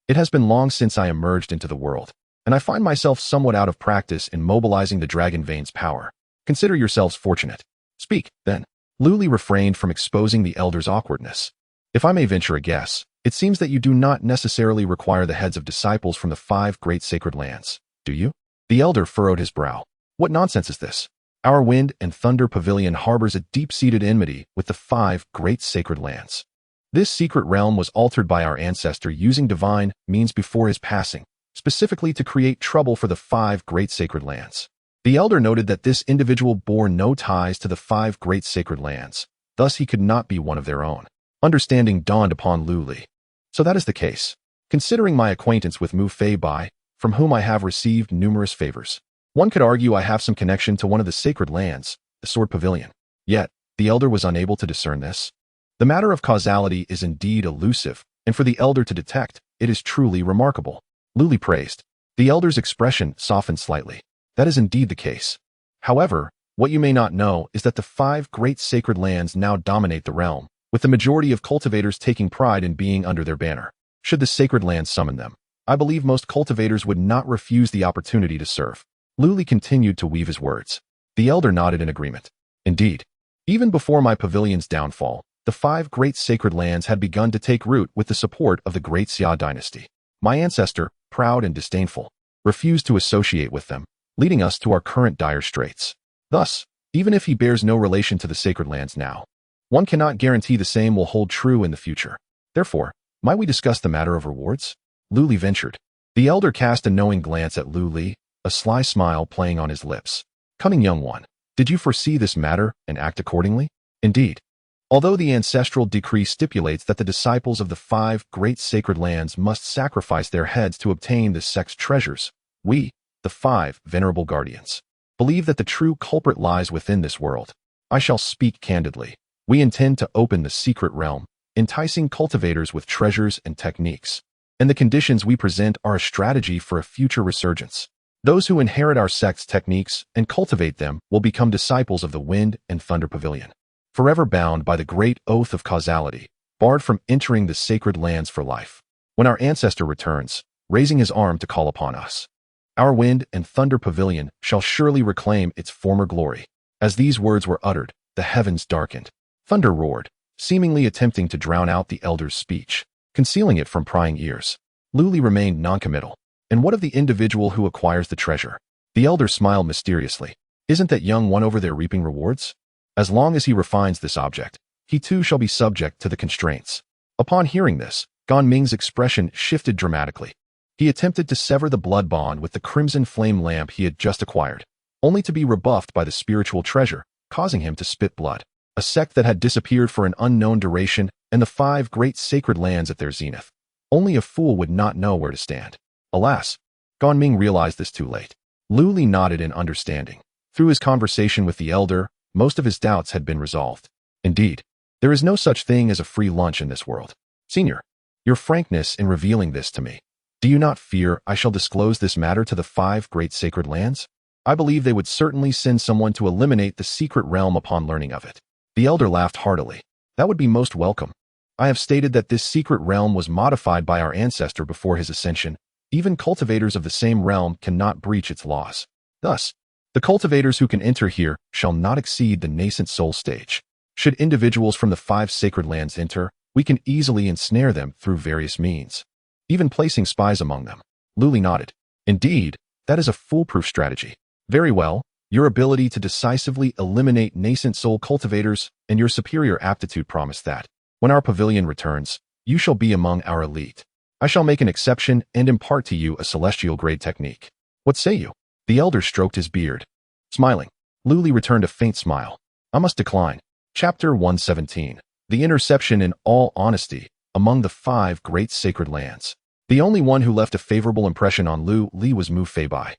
It has been long since I emerged into the world, and I find myself somewhat out of practice in mobilizing the dragon vein's power. Consider yourselves fortunate. Speak, then. Lu Li refrained from exposing the elder's awkwardness. If I may venture a guess, it seems that you do not necessarily require the heads of disciples from the 5 great sacred lands, do you? The elder furrowed his brow. What nonsense is this? Our Wind and Thunder Pavilion harbors a deep-seated enmity with the 5 great sacred lands. This secret realm was altered by our ancestor using divine means before his passing, specifically to create trouble for the 5 great sacred lands. The elder noted that this individual bore no ties to the 5 great sacred lands, thus he could not be one of their own. Understanding dawned upon Lu Li. So that is the case. Considering my acquaintance with Mu Fei Bai, from whom I have received numerous favors, one could argue I have some connection to one of the sacred lands, the Sword Pavilion. Yet, the elder was unable to discern this. The matter of causality is indeed elusive, and for the elder to detect, it is truly remarkable. Lu Li praised. The elder's expression softened slightly. That is indeed the case. However, what you may not know is that the 5 great sacred lands now dominate the realm, with the majority of cultivators taking pride in being under their banner. Should the sacred lands summon them, I believe most cultivators would not refuse the opportunity to serve. Lu Li continued to weave his words. The elder nodded in agreement. Indeed, even before my pavilion's downfall, the 5 great sacred lands had begun to take root with the support of the Great Xia dynasty. My ancestor, proud and disdainful, refused to associate with them, leading us to our current dire straits. Thus, even if he bears no relation to the sacred lands now, one cannot guarantee the same will hold true in the future. Therefore, might we discuss the matter of rewards? Lu Li ventured. The elder cast a knowing glance at Lu Li, a sly smile playing on his lips. Cunning young one, did you foresee this matter and act accordingly? Indeed. Although the ancestral decree stipulates that the disciples of the 5 great sacred lands must sacrifice their heads to obtain the sect's treasures, we, the 5 venerable guardians, believe that the true culprit lies within this world. I shall speak candidly. We intend to open the secret realm, enticing cultivators with treasures and techniques. and the conditions we present are a strategy for a future resurgence. Those who inherit our sect's techniques and cultivate them will become disciples of the Wind and Thunder Pavilion, forever bound by the great oath of causality, barred from entering the sacred lands for life. When our ancestor returns, raising his arm to call upon us, our Wind and Thunder Pavilion shall surely reclaim its former glory. As these words were uttered, the heavens darkened. Thunder roared, seemingly attempting to drown out the elder's speech, concealing it from prying ears. Luli remained noncommittal. And what of the individual who acquires the treasure? The elder smiled mysteriously. Isn't that young one over there reaping rewards? As long as he refines this object, he too shall be subject to the constraints. Upon hearing this, Gan Ming's expression shifted dramatically. He attempted to sever the blood bond with the crimson flame lamp he had just acquired, only to be rebuffed by the spiritual treasure, causing him to spit blood. A sect that had disappeared for an unknown duration, and the 5 great sacred lands at their zenith. Only a fool would not know where to stand. Alas, Gan Ming realized this too late. Luli nodded in understanding. Through his conversation with the elder, most of his doubts had been resolved. Indeed, there is no such thing as a free lunch in this world. Senior, your frankness in revealing this to me. Do you not fear I shall disclose this matter to the 5 great sacred lands? I believe they would certainly send someone to eliminate the secret realm upon learning of it. The elder laughed heartily. That would be most welcome. I have stated that this secret realm was modified by our ancestor before his ascension. Even cultivators of the same realm cannot breach its laws. Thus, the cultivators who can enter here shall not exceed the nascent soul stage. Should individuals from the 5 sacred lands enter, we can easily ensnare them through various means, even placing spies among them. Luli nodded. Indeed, that is a foolproof strategy. Very well. Your ability to decisively eliminate nascent soul cultivators and your superior aptitude promise that, when our pavilion returns, you shall be among our elite. I shall make an exception and impart to you a celestial-grade technique. What say you? The elder stroked his beard. Smiling, Luli returned a faint smile. I must decline. Chapter 117. The Interception in all honesty, among the 5 great sacred lands. The only one who left a favorable impression on Lu Li was Mu Feibai.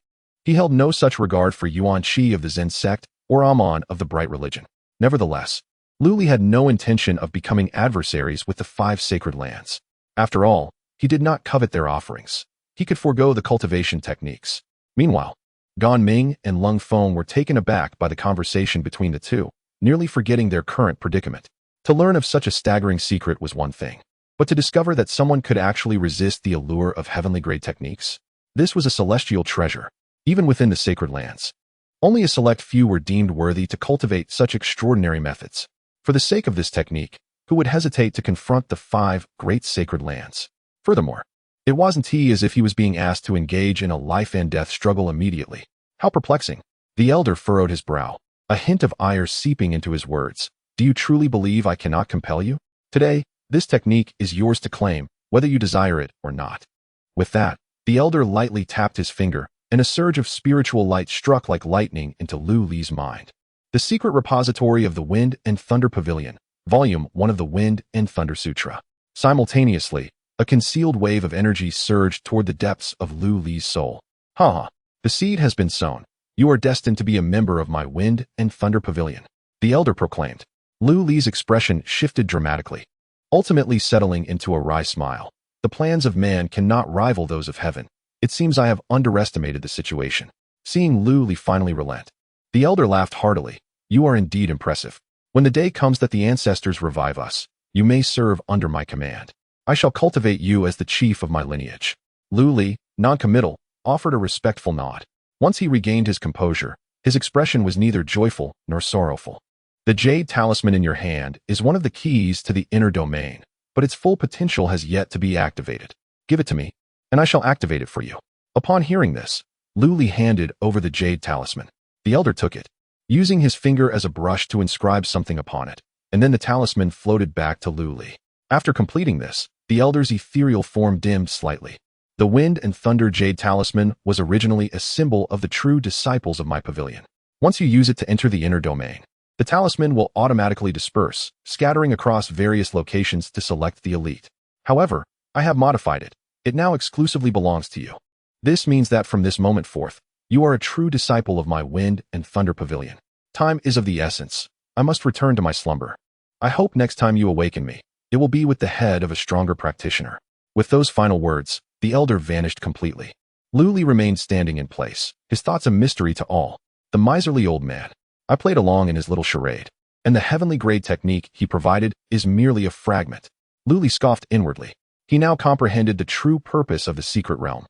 He held no such regard for Yuan Qi of the Zen sect or Amon of the Bright Religion. Nevertheless, Luli had no intention of becoming adversaries with the 5 sacred lands. After all, he did not covet their offerings. He could forego the cultivation techniques. Meanwhile, Gan Ming and Lung Feng were taken aback by the conversation between the two, nearly forgetting their current predicament. To learn of such a staggering secret was one thing, but to discover that someone could actually resist the allure of heavenly-grade techniques? This was a celestial treasure. Even within the sacred lands, only a select few were deemed worthy to cultivate such extraordinary methods. For the sake of this technique, who would hesitate to confront the 5 great sacred lands? Furthermore, it wasn't as if he was being asked to engage in a life-and-death struggle immediately. How perplexing. The elder furrowed his brow, a hint of ire seeping into his words. Do you truly believe I cannot compel you? Today, this technique is yours to claim, whether you desire it or not. With that, the elder lightly tapped his finger, and a surge of spiritual light struck like lightning into Lu Li's mind. The Secret Repository of the Wind and Thunder Pavilion, Volume 1 of the Wind and Thunder Sutra. Simultaneously, a concealed wave of energy surged toward the depths of Lu Li's soul. Ha! The seed has been sown. You are destined to be a member of my Wind and Thunder Pavilion, the elder proclaimed. Lu Li's expression shifted dramatically, ultimately settling into a wry smile. The plans of man cannot rival those of heaven. It seems I have underestimated the situation. Seeing Lu Li finally relent, the elder laughed heartily. You are indeed impressive. When the day comes that the ancestors revive us, you may serve under my command. I shall cultivate you as the chief of my lineage. Lu Li, non-committal, offered a respectful nod. Once he regained his composure, his expression was neither joyful nor sorrowful. The jade talisman in your hand is one of the keys to the inner domain, but its full potential has yet to be activated. Give it to me, and I shall activate it for you. Upon hearing this, Lu Li handed over the jade talisman. The elder took it, using his finger as a brush to inscribe something upon it, and then the talisman floated back to Lu Li. After completing this, the elder's ethereal form dimmed slightly. The Wind and Thunder Jade Talisman was originally a symbol of the true disciples of my pavilion. Once you use it to enter the inner domain, the talisman will automatically disperse, scattering across various locations to select the elite. However, I have modified it. It now exclusively belongs to you. This means that from this moment forth, you are a true disciple of my Wind and Thunder Pavilion. Time is of the essence. I must return to my slumber. I hope next time you awaken me, it will be with the head of a stronger practitioner. With those final words, the elder vanished completely. Lu Li remained standing in place, his thoughts a mystery to all. The miserly old man. I played along in his little charade, and the heavenly grade technique he provided is merely a fragment. Lu Li scoffed inwardly. He now comprehended the true purpose of the secret realm.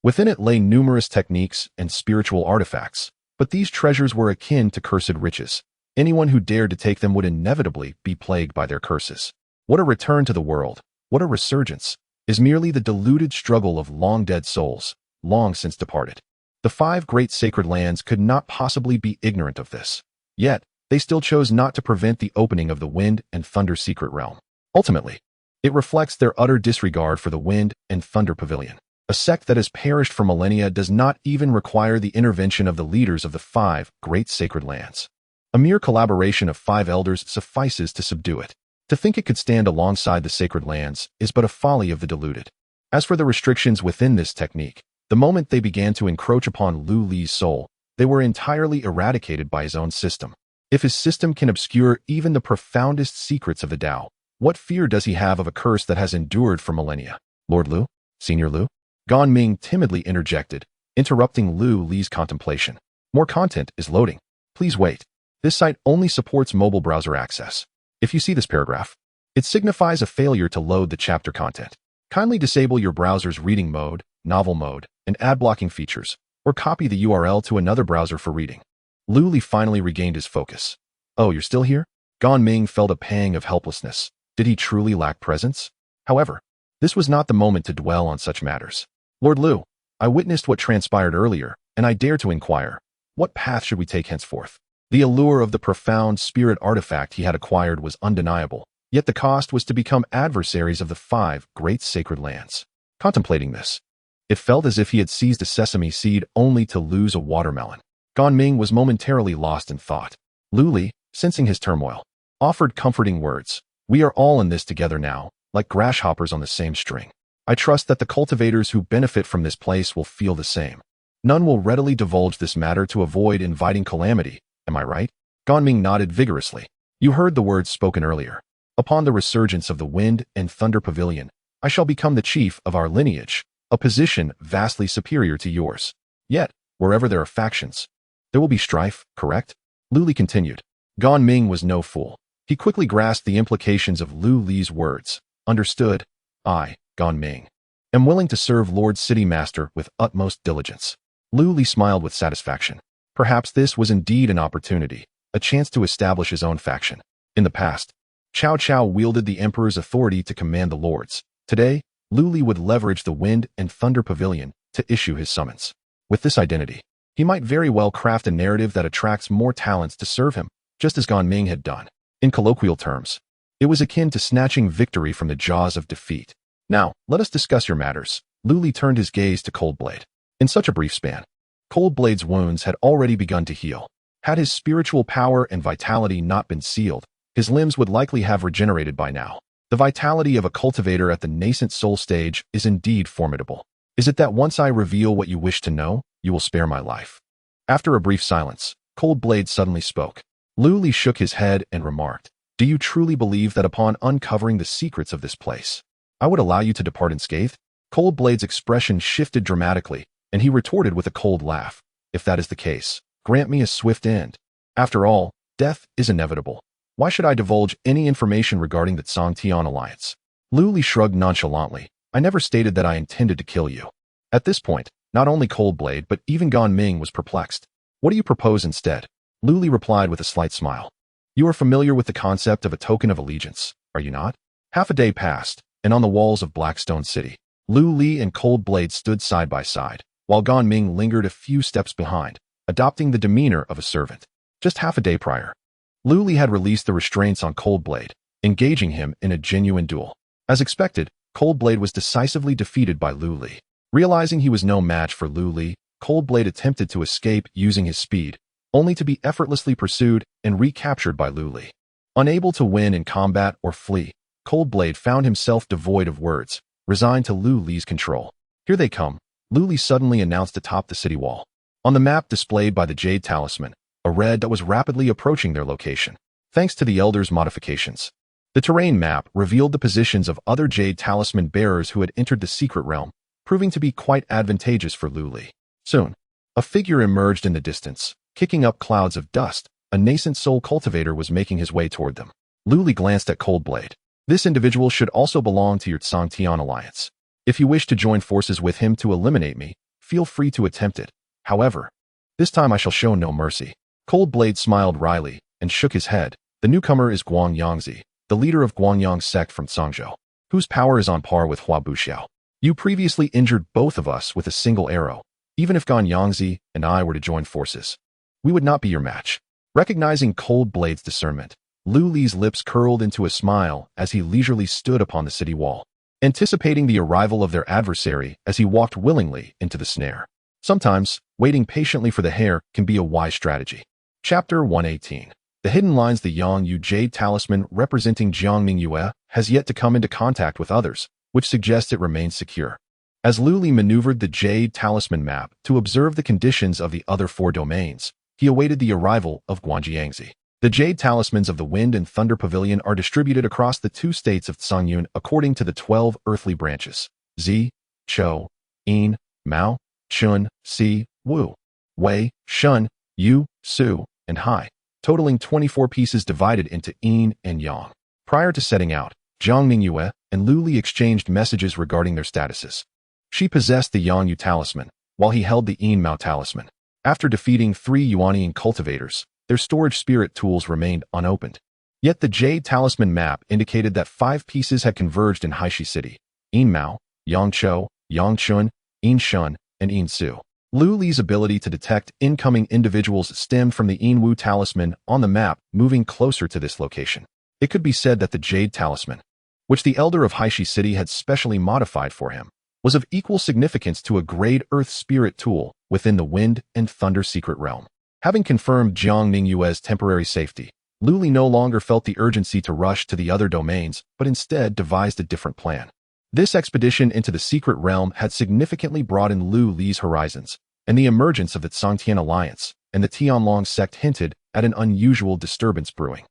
Within it lay numerous techniques and spiritual artifacts, but these treasures were akin to cursed riches. Anyone who dared to take them would inevitably be plagued by their curses. What a return to the world, what a resurgence, is merely the deluded struggle of long-dead souls, long since departed. The 5 great sacred lands could not possibly be ignorant of this. Yet, they still chose not to prevent the opening of the wind and thunder secret realm. Ultimately, it reflects their utter disregard for the wind and thunder pavilion. A sect that has perished for millennia does not even require the intervention of the leaders of the 5 great sacred lands. A mere collaboration of 5 elders suffices to subdue it. To think it could stand alongside the sacred lands is but a folly of the deluded. As for the restrictions within this technique, the moment they began to encroach upon Lu Li's soul, they were entirely eradicated by his own system. If his system can obscure even the profoundest secrets of the Tao, what fear does he have of a curse that has endured for millennia? Lord Lu? Senior Lu? Gan Ming timidly interjected, interrupting Lu Li's contemplation. More content is loading. Please wait. This site only supports mobile browser access. If you see this paragraph, it signifies a failure to load the chapter content. Kindly disable your browser's reading mode, novel mode, and ad blocking features, or copy the URL to another browser for reading. Lu Li finally regained his focus. Oh, you're still here? Gan Ming felt a pang of helplessness. Did he truly lack presence? However, this was not the moment to dwell on such matters. Lord Lu, I witnessed what transpired earlier, and I dare to inquire, what path should we take henceforth? The allure of the profound spirit artifact he had acquired was undeniable, yet the cost was to become adversaries of the 5 great sacred lands. Contemplating this, it felt as if he had seized a sesame seed only to lose a watermelon. Gan Ming was momentarily lost in thought. Lu Li, sensing his turmoil, offered comforting words. We are all in this together now, like grasshoppers on the same string. I trust that the cultivators who benefit from this place will feel the same. None will readily divulge this matter to avoid inviting calamity, am I right? Gan Ming nodded vigorously. You heard the words spoken earlier. Upon the resurgence of the wind and thunder pavilion, I shall become the chief of our lineage, a position vastly superior to yours. Yet, wherever there are factions, there will be strife, correct? Lu Li continued. Gan Ming was no fool. He quickly grasped the implications of Lu Li's words. Understood. I, Gan Ming, am willing to serve Lord City Master with utmost diligence. Lu Li smiled with satisfaction. Perhaps this was indeed an opportunity, a chance to establish his own faction. In the past, Cao Cao wielded the Emperor's authority to command the lords. Today, Lu Li would leverage the Wind and Thunder Pavilion to issue his summons. With this identity, he might very well craft a narrative that attracts more talents to serve him, just as Gan Ming had done. In colloquial terms, it was akin to snatching victory from the jaws of defeat. Now, let us discuss your matters. Lu Li turned his gaze to Coldblade. In such a brief span, Coldblade's wounds had already begun to heal. Had his spiritual power and vitality not been sealed, his limbs would likely have regenerated by now. The vitality of a cultivator at the nascent soul stage is indeed formidable. Is it that once I reveal what you wish to know, you will spare my life? After a brief silence, Coldblade suddenly spoke. Lu Li shook his head and remarked, Do you truly believe that upon uncovering the secrets of this place, I would allow you to depart unscathed? Coldblade's expression shifted dramatically, and he retorted with a cold laugh. If that is the case, grant me a swift end. After all, death is inevitable. Why should I divulge any information regarding the Tsang-Tian alliance? Lu Li shrugged nonchalantly. I never stated that I intended to kill you. At this point, not only Coldblade but even Gan Ming was perplexed. What do you propose instead? Lu Li replied with a slight smile. You are familiar with the concept of a token of allegiance, are you not? Half a day passed, and on the walls of Blackstone City, Lu Li and Coldblade stood side by side, while Gan Ming lingered a few steps behind, adopting the demeanor of a servant. Just half a day prior, Lu Li had released the restraints on Coldblade, engaging him in a genuine duel. As expected, Coldblade was decisively defeated by Lu Li. Realizing he was no match for Lu Li, Coldblade attempted to escape using his speed, only to be effortlessly pursued and recaptured by Lu Li. Unable to win in combat or flee, Coldblade found himself devoid of words, resigned to Lu Li's control. Here they come, Lu Li suddenly announced atop the city wall. On the map displayed by the Jade Talisman, a red that was rapidly approaching their location. Thanks to the Elder's modifications, The terrain map revealed the positions of other Jade Talisman bearers who had entered the secret realm, proving to be quite advantageous for Lu Li. Soon, a figure emerged in the distance, kicking up clouds of dust. A nascent soul cultivator was making his way toward them. Lu Li glanced at Coldblade. This individual should also belong to your Tsangtian alliance. If you wish to join forces with him to eliminate me, feel free to attempt it. However, this time I shall show no mercy. Coldblade smiled wryly and shook his head. The newcomer is Guang Yangzi, the leader of Guangyang sect from Zhangzhou, whose power is on par with Hua Buxiao. You previously injured both of us with a single arrow. Even if Guan Yangzi and I were to join forces, we would not be your match. Recognizing Coldblade's discernment, Lu Li's lips curled into a smile as he leisurely stood upon the city wall, anticipating the arrival of their adversary as he walked willingly into the snare. Sometimes, waiting patiently for the hare can be a wise strategy. Chapter 118. The hidden lines. The Yang Yu Jade Talisman representing Jiangming Yue has yet to come into contact with others, which suggests it remains secure. As Lu Li maneuvered the Jade Talisman map to observe the conditions of the other 4 domains, he awaited the arrival of Guanjiangzi. The Jade Talismans of the Wind and Thunder Pavilion are distributed across the 2 states of Tsangyun according to the 12 earthly branches: Zi, Chou, Yin, Mao, Chun, Si, Wu, Wei, Shun, Yu, Su, and Hai, totaling 24 pieces divided into Yin and Yang. Prior to setting out, Jiang Mingyue and Lu Li exchanged messages regarding their statuses. She possessed the Yang Yu Talisman, while he held the Yin Mao Talisman. After defeating 3 Yuanian cultivators, their storage spirit tools remained unopened. Yet the Jade Talisman map indicated that 5 pieces had converged in Haishi City: Yin Mao, Yang Chou, Yang Chun, Yin Shun, and Yin Su. Lu Li's ability to detect incoming individuals stemmed from the Yin Wu Talisman on the map moving closer to this location. It could be said that the Jade Talisman, which the Elder of Haishi City had specially modified for him, was of equal significance to a grade Earth Spirit tool within the Wind and Thunder secret realm. Having confirmed Jiang Mingyue's temporary safety, Lu Li no longer felt the urgency to rush to the other domains, but instead devised a different plan. This expedition into the secret realm had significantly broadened Lu Li's horizons, and the emergence of the Tsangtian alliance and the Tianlong sect hinted at an unusual disturbance brewing.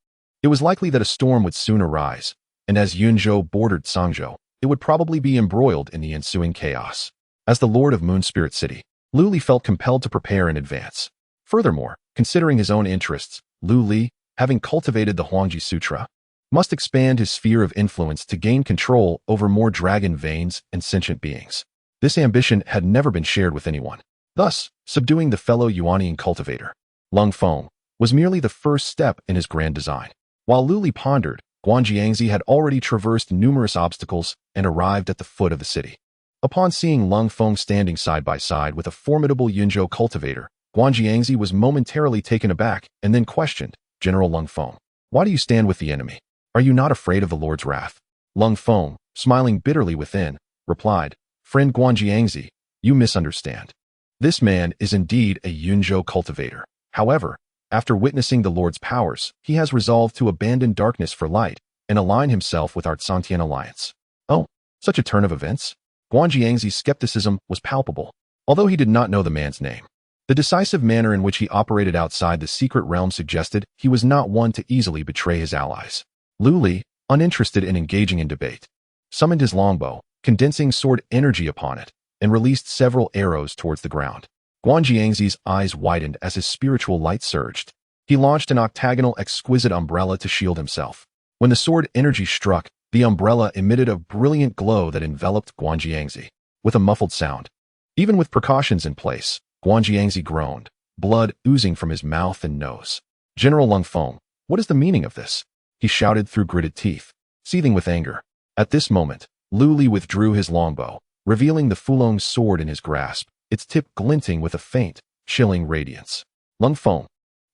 It was likely that a storm would soon arise, and as Yunzhou bordered Zhangzhou, it would probably be embroiled in the ensuing chaos. As the Lord of Moon Spirit City, Lu Li felt compelled to prepare in advance. Furthermore, considering his own interests, Lu Li, having cultivated the Huangji Sutra, must expand his sphere of influence to gain control over more dragon veins and sentient beings. This ambition had never been shared with anyone. Thus, subduing the fellow Yuanian cultivator, Lung Feng, was merely the first step in his grand design. While Lu Li pondered, Guanjiangzi had already traversed numerous obstacles and arrived at the foot of the city. Upon seeing Lung Feng standing side by side with a formidable Yunzhou cultivator, Guanjiangzi was momentarily taken aback and then questioned, "General Lung Feng, why do you stand with the enemy? Are you not afraid of the Lord's wrath?" Lung Feng, smiling bitterly within, replied, "Friend Guanjiangzi, you misunderstand. This man is indeed a Yunzhou cultivator. However, after witnessing the Lord's powers, he has resolved to abandon darkness for light and align himself with our Tsangtian alliance." Oh, such a turn of events? Guanjiangzi's skepticism was palpable, although he did not know the man's name. The decisive manner in which he operated outside the secret realm suggested he was not one to easily betray his allies. Lu Li, uninterested in engaging in debate, summoned his longbow, condensing sword energy upon it, and released several arrows towards the ground. Guanjiangzi's eyes widened as his spiritual light surged. He launched an octagonal exquisite umbrella to shield himself. When the sword energy struck, the umbrella emitted a brilliant glow that enveloped Guanjiangzi. With a muffled sound, even with precautions in place, Guanjiangzi groaned, blood oozing from his mouth and nose. "General Lung Feng, what is the meaning of this?" he shouted through gritted teeth, seething with anger. At this moment, Lu Li withdrew his longbow, revealing the Fulong's sword in his grasp, its tip glinting with a faint, chilling radiance. "Lung Feng,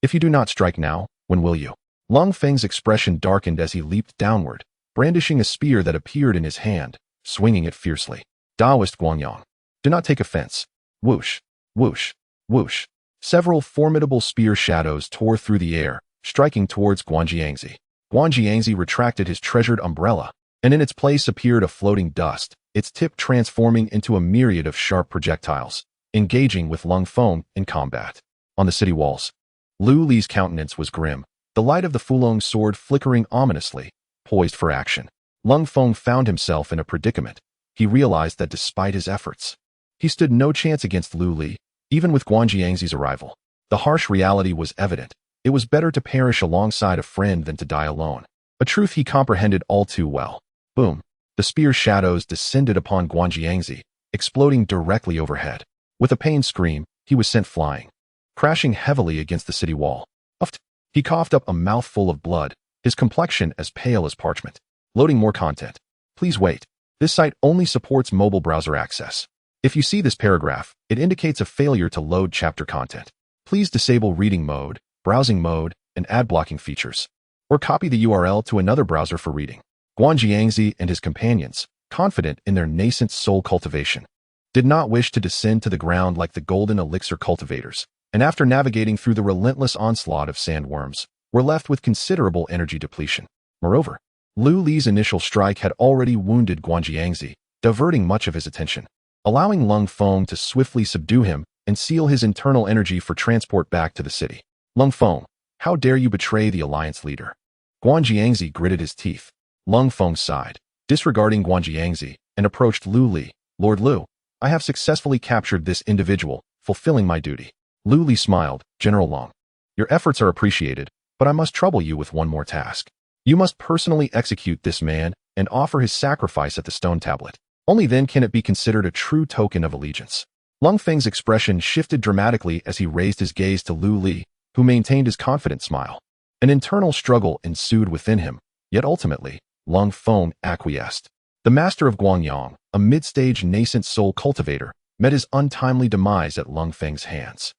if you do not strike now, when will you?" Lung Feng's expression darkened as he leaped downward, brandishing a spear that appeared in his hand, swinging it fiercely. "Taoist Guangyang, do not take offense." Whoosh, whoosh, whoosh. Several formidable spear shadows tore through the air, striking towards Guanjiangzi. Guanjiangzi retracted his treasured umbrella, and in its place appeared a floating dust, its tip transforming into a myriad of sharp projectiles, engaging with Lung Feng in combat. On the city walls, Lu Li's countenance was grim, the light of the Fulong sword flickering ominously, poised for action. Lung Feng found himself in a predicament. He realized that despite his efforts, he stood no chance against Lu Li, even with Guan Jiangxi's arrival. The harsh reality was evident. It was better to perish alongside a friend than to die alone. A truth he comprehended all too well. Boom. The spear's shadows descended upon Guan Jiangxi, exploding directly overhead. With a pained scream, he was sent flying, crashing heavily against the city wall. Uffed. He coughed up a mouthful of blood, his complexion as pale as parchment. Loading more content. Please wait. This site only supports mobile browser access. If you see this paragraph, it indicates a failure to load chapter content. Please disable reading mode, browsing mode, and ad blocking features, or copy the URL to another browser for reading. Guan Jiangxi and his companions, confident in their nascent soul cultivation, did not wish to descend to the ground like the golden elixir cultivators, and after navigating through the relentless onslaught of sandworms, were left with considerable energy depletion. Moreover, Lu Li's initial strike had already wounded Guan Jiangxi, diverting much of his attention, allowing Lung Feng to swiftly subdue him and seal his internal energy for transport back to the city. Lung Feng, how dare you betray the alliance leader? Guan Jiangxi gritted his teeth. Lung Feng sighed, disregarding Guan Jiangxi, and approached Lu Li. Lord Lu, I have successfully captured this individual, fulfilling my duty. Lu Li smiled. General Long, your efforts are appreciated, but I must trouble you with one more task. You must personally execute this man and offer his sacrifice at the stone tablet. Only then can it be considered a true token of allegiance. Lung Feng's expression shifted dramatically as he raised his gaze to Lu Li, who maintained his confident smile. An internal struggle ensued within him, yet ultimately, Lung Feng acquiesced. The master of Guangyang, a mid-stage nascent soul cultivator, met his untimely demise at Lung Feng's hands.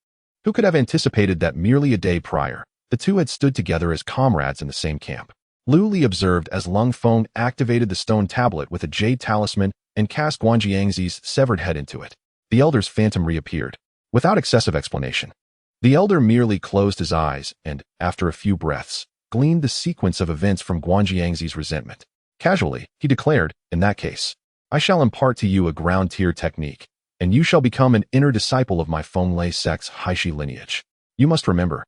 Who could have anticipated that merely a day prior, the two had stood together as comrades in the same camp? Lu Li observed as Lung Feng activated the stone tablet with a jade talisman and cast Guan Jiangxi's severed head into it. The elder's phantom reappeared, without excessive explanation. The elder merely closed his eyes and, after a few breaths, gleaned the sequence of events from Guan Jiangxi's resentment. Casually, he declared, in that case, I shall impart to you a ground-tier technique, and you shall become an inner disciple of my Fenglei sect's Haishi lineage. You must remember,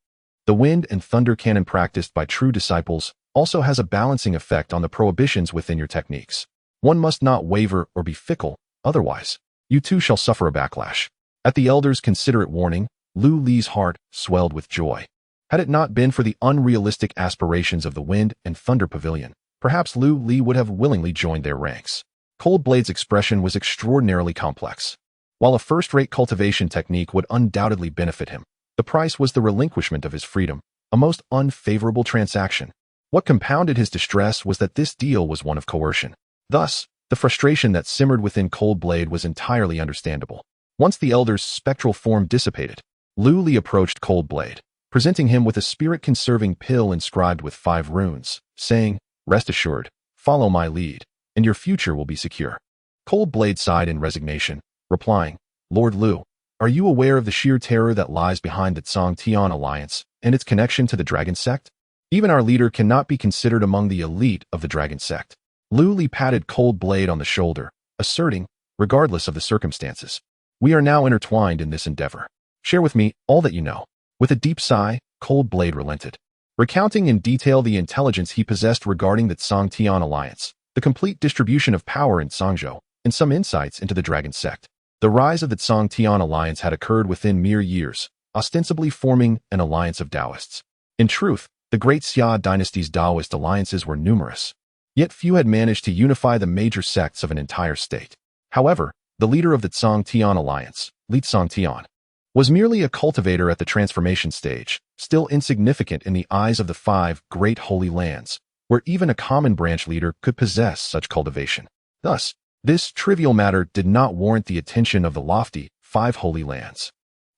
the wind and thunder cannon practiced by true disciples also has a balancing effect on the prohibitions within your techniques. One must not waver or be fickle, otherwise, you too shall suffer a backlash. At the elder's considerate warning, Lu Li's heart swelled with joy. Had it not been for the unrealistic aspirations of the Wind and Thunder Pavilion, perhaps Lu Li would have willingly joined their ranks. Cold Blade's expression was extraordinarily complex. While a first-rate cultivation technique would undoubtedly benefit him, the price was the relinquishment of his freedom, a most unfavorable transaction. What compounded his distress was that this deal was one of coercion. Thus, the frustration that simmered within Cold Blade was entirely understandable. Once the elder's spectral form dissipated, Lu Li approached Cold Blade, presenting him with a spirit-conserving pill inscribed with 5 runes, saying, Rest assured, follow my lead, and your future will be secure. Cold Blade sighed in resignation, replying, Lord Lu, are you aware of the sheer terror that lies behind the Tsang Tian alliance and its connection to the Dragon Sect? Even our leader cannot be considered among the elite of the Dragon Sect. Lu Li patted Cold Blade on the shoulder, asserting, regardless of the circumstances, we are now intertwined in this endeavor. Share with me all that you know. With a deep sigh, Cold Blade relented, recounting in detail the intelligence he possessed regarding the Tsang Tian alliance, the complete distribution of power in Tsangzhou, and some insights into the Dragon Sect. The rise of the Tsang Tian alliance had occurred within mere years, ostensibly forming an alliance of Taoists. In truth, the Great Xia dynasty's Taoist alliances were numerous, yet few had managed to unify the major sects of an entire state. However, the leader of the Tsang Tian alliance, Li Tsang Tian, was merely a cultivator at the transformation stage, still insignificant in the eyes of the 5 great holy lands, where even a common branch leader could possess such cultivation. Thus, this trivial matter did not warrant the attention of the lofty 5 holy lands.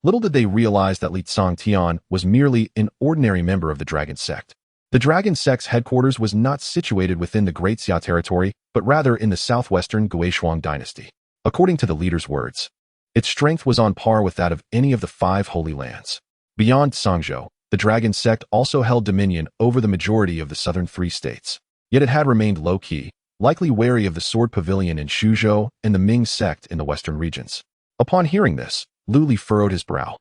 Little did they realize that Li Tsang Tian was merely an ordinary member of the Dragon Sect. The Dragon Sect's headquarters was not situated within the Great Xia territory, but rather in the southwestern Guishuang dynasty. According to the leader's words, its strength was on par with that of any of the 5 holy lands. Beyond Tsangzhou, the Dragon Sect also held dominion over the majority of the southern 3 states. Yet it had remained low-key, likely wary of the Sword Pavilion in Shuzhou and the Ming sect in the western regions. Upon hearing this, Lu Li furrowed his brow.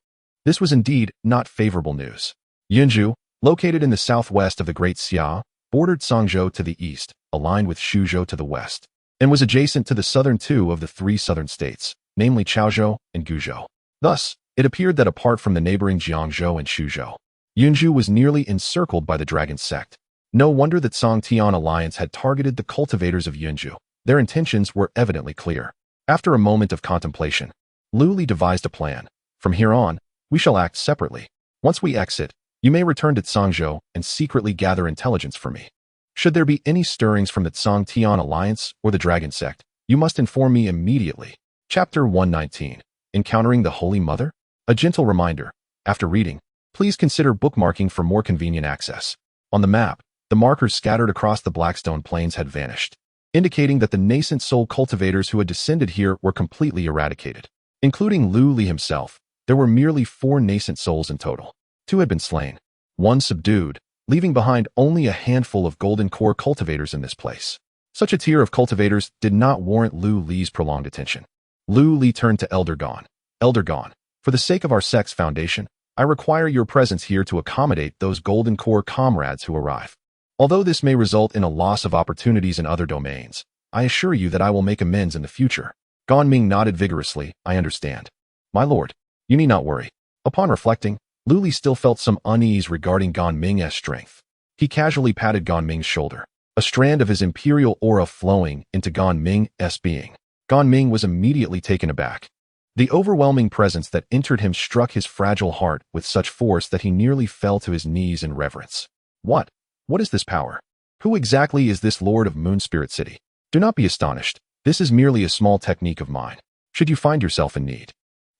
This was indeed not favorable news. Yunzhou, located in the southwest of the Great Xia, bordered Songzhou to the east, aligned with Shuzhou to the west, and was adjacent to the southern two of the three southern states, namely Chaozhou and Guzhou. Thus, it appeared that apart from the neighboring Jiangzhou and Shuzhou, Yunzhou was nearly encirced by the dragon sect. No wonder that Song-Tian alliance had targeted the cultivators of Yunzhou. Their intentions were evidently clear. After a moment of contemplation, Lu Li devised a plan. From here on, we shall act separately. Once we exit, you may return to Songzhou and secretly gather intelligence for me. Should there be any stirrings from the Song-Tian alliance or the dragon sect, you must inform me immediately. Chapter 119. Encountering the Holy Mother? A gentle reminder. After reading, please consider bookmarking for more convenient access. On the map, the markers scattered across the Blackstone Plains had vanished, indicating that the nascent soul cultivators who had descended here were completely eradicated. Including Lu Li himself, there were merely 4 nascent souls in total. 2 had been slain, 1 subdued, leaving behind only a handful of golden core cultivators in this place. Such a tier of cultivators did not warrant Lu Li's prolonged attention. Lu Li turned to Elder Gon. Elder Gon, for the sake of our sect's foundation, I require your presence here to accommodate those golden core comrades who arrive. Although this may result in a loss of opportunities in other domains, I assure you that I will make amends in the future. Gan Ming nodded vigorously. I understand. My lord, you need not worry. Upon reflecting, Lu Li still felt some unease regarding Gan Ming's strength. He casually patted Gan Ming's shoulder, a strand of his imperial aura flowing into Gan Ming's being. Gan Ming was immediately taken aback. The overwhelming presence that entered him struck his fragile heart with such force that he nearly fell to his knees in reverence. What? What is this power? Who exactly is this Lord of Moon Spirit City? Do not be astonished. This is merely a small technique of mine. Should you find yourself in need,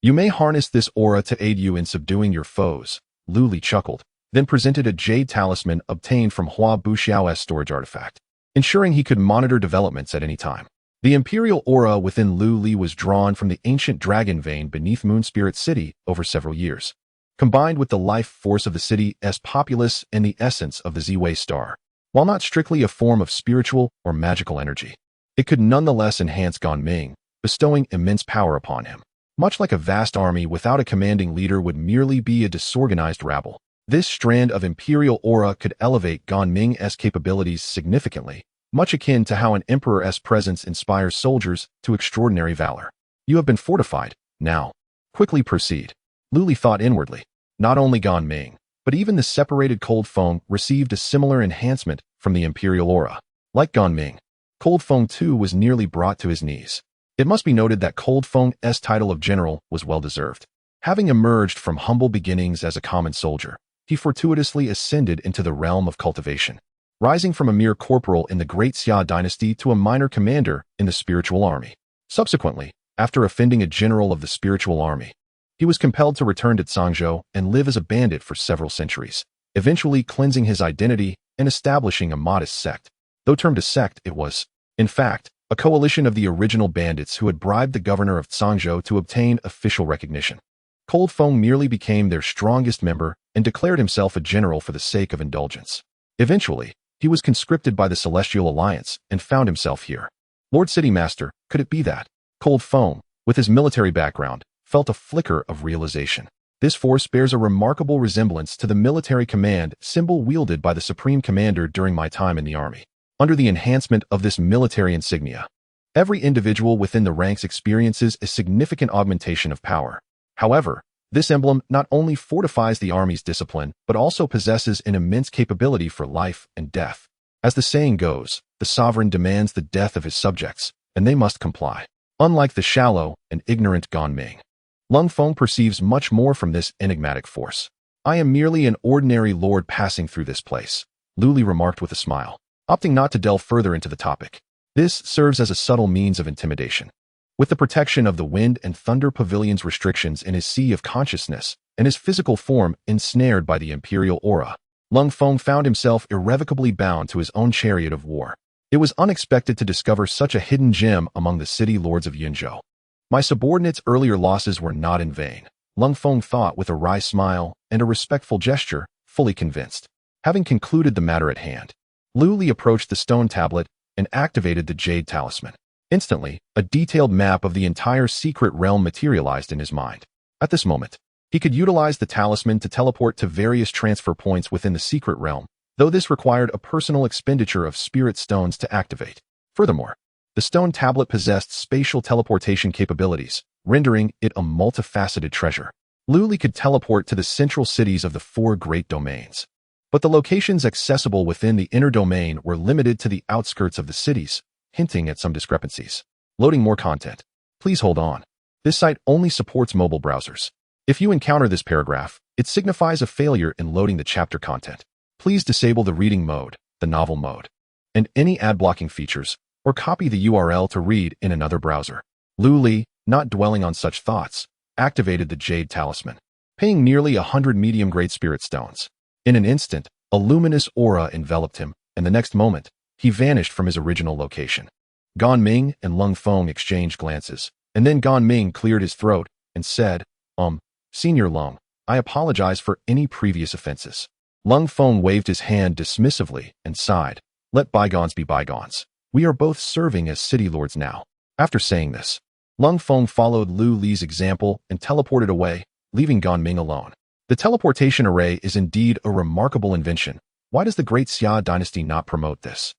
you may harness this aura to aid you in subduing your foes. Lu Li chuckled, then presented a jade talisman obtained from Hua Buxiao's storage artifact, ensuring he could monitor developments at any time. The imperial aura within Lu Li was drawn from the ancient dragon vein beneath Moon Spirit City over several years, combined with the life force of the city's populace and the essence of the Ziwei star. While not strictly a form of spiritual or magical energy, it could nonetheless enhance Gan Ming, bestowing immense power upon him. Much like a vast army without a commanding leader would merely be a disorganized rabble, this strand of imperial aura could elevate Gan Ming's capabilities significantly, much akin to how an emperor's presence inspires soldiers to extraordinary valor. You have been fortified. Now, quickly proceed. Lu Li thought inwardly. Not only Gan Ming, but even the separated Cold Fong received a similar enhancement from the imperial aura. Like Gan Ming, Cold Fong too was nearly brought to his knees. It must be noted that Cold Fong's title of general was well-deserved. Having emerged from humble beginnings as a common soldier, he fortuitously ascended into the realm of cultivation, rising from a mere corporal in the Great Xia dynasty to a minor commander in the spiritual army. Subsequently, after offending a general of the spiritual army, he was compelled to return to Songzhou and live as a bandit for several centuries, eventually cleansing his identity and establishing a modest sect. Though termed a sect, it was, in fact, a coalition of the original bandits who had bribed the governor of Songzhou to obtain official recognition. Cold Fong merely became their strongest member and declared himself a general for the sake of indulgence. Eventually, he was conscripted by the Celestial Alliance and found himself here. Lord City Master, could it be that? Cold Fong, with his military background, felt a flicker of realization. This force bears a remarkable resemblance to the military command symbol wielded by the Supreme Commander during my time in the army. Under the enhancement of this military insignia, every individual within the ranks experiences a significant augmentation of power. However, this emblem not only fortifies the army's discipline, but also possesses an immense capability for life and death. As the saying goes, the sovereign demands the death of his subjects, and they must comply. Unlike the shallow and ignorant Gan Ming, Lung Feng perceives much more from this enigmatic force. I am merely an ordinary lord passing through this place, Lu Li remarked with a smile, opting not to delve further into the topic. This serves as a subtle means of intimidation. With the protection of the Wind and Thunder Pavilion's restrictions in his sea of consciousness and his physical form ensnared by the imperial aura, Lung Feng found himself irrevocably bound to his own chariot of war. It was unexpected to discover such a hidden gem among the city lords of Yunzhou. My subordinates' earlier losses were not in vain, Lung Feng thought with a wry smile and a respectful gesture, fully convinced. Having concluded the matter at hand, Lu Li approached the stone tablet and activated the jade talisman. Instantly, a detailed map of the entire secret realm materialized in his mind. At this moment, he could utilize the talisman to teleport to various transfer points within the secret realm, though this required a personal expenditure of spirit stones to activate. Furthermore, the stone tablet possessed spatial teleportation capabilities, rendering it a multifaceted treasure. Luli could teleport to the central cities of the 4 great domains. But the locations accessible within the inner domain were limited to the outskirts of the cities, hinting at some discrepancies. Loading more content. Please hold on. This site only supports mobile browsers. If you encounter this paragraph, it signifies a failure in loading the chapter content. Please disable the reading mode, the novel mode, and any ad blocking features, or copy the URL to read in another browser. Luli, not dwelling on such thoughts, activated the Jade Talisman, paying nearly 100 medium-grade spirit stones. In an instant, a luminous aura enveloped him, and the next moment, he vanished from his original location. Gan Ming and Lung Feng exchanged glances, and then Gan Ming cleared his throat and said, Senior Lung, I apologize for any previous offenses. Lung Feng waved his hand dismissively and sighed. Let bygones be bygones. We are both serving as city lords now. After saying this, Lung Feng followed Lu Li's example and teleported away, leaving Gan Ming alone. The teleportation array is indeed a remarkable invention. Why does the great Xia dynasty not promote this?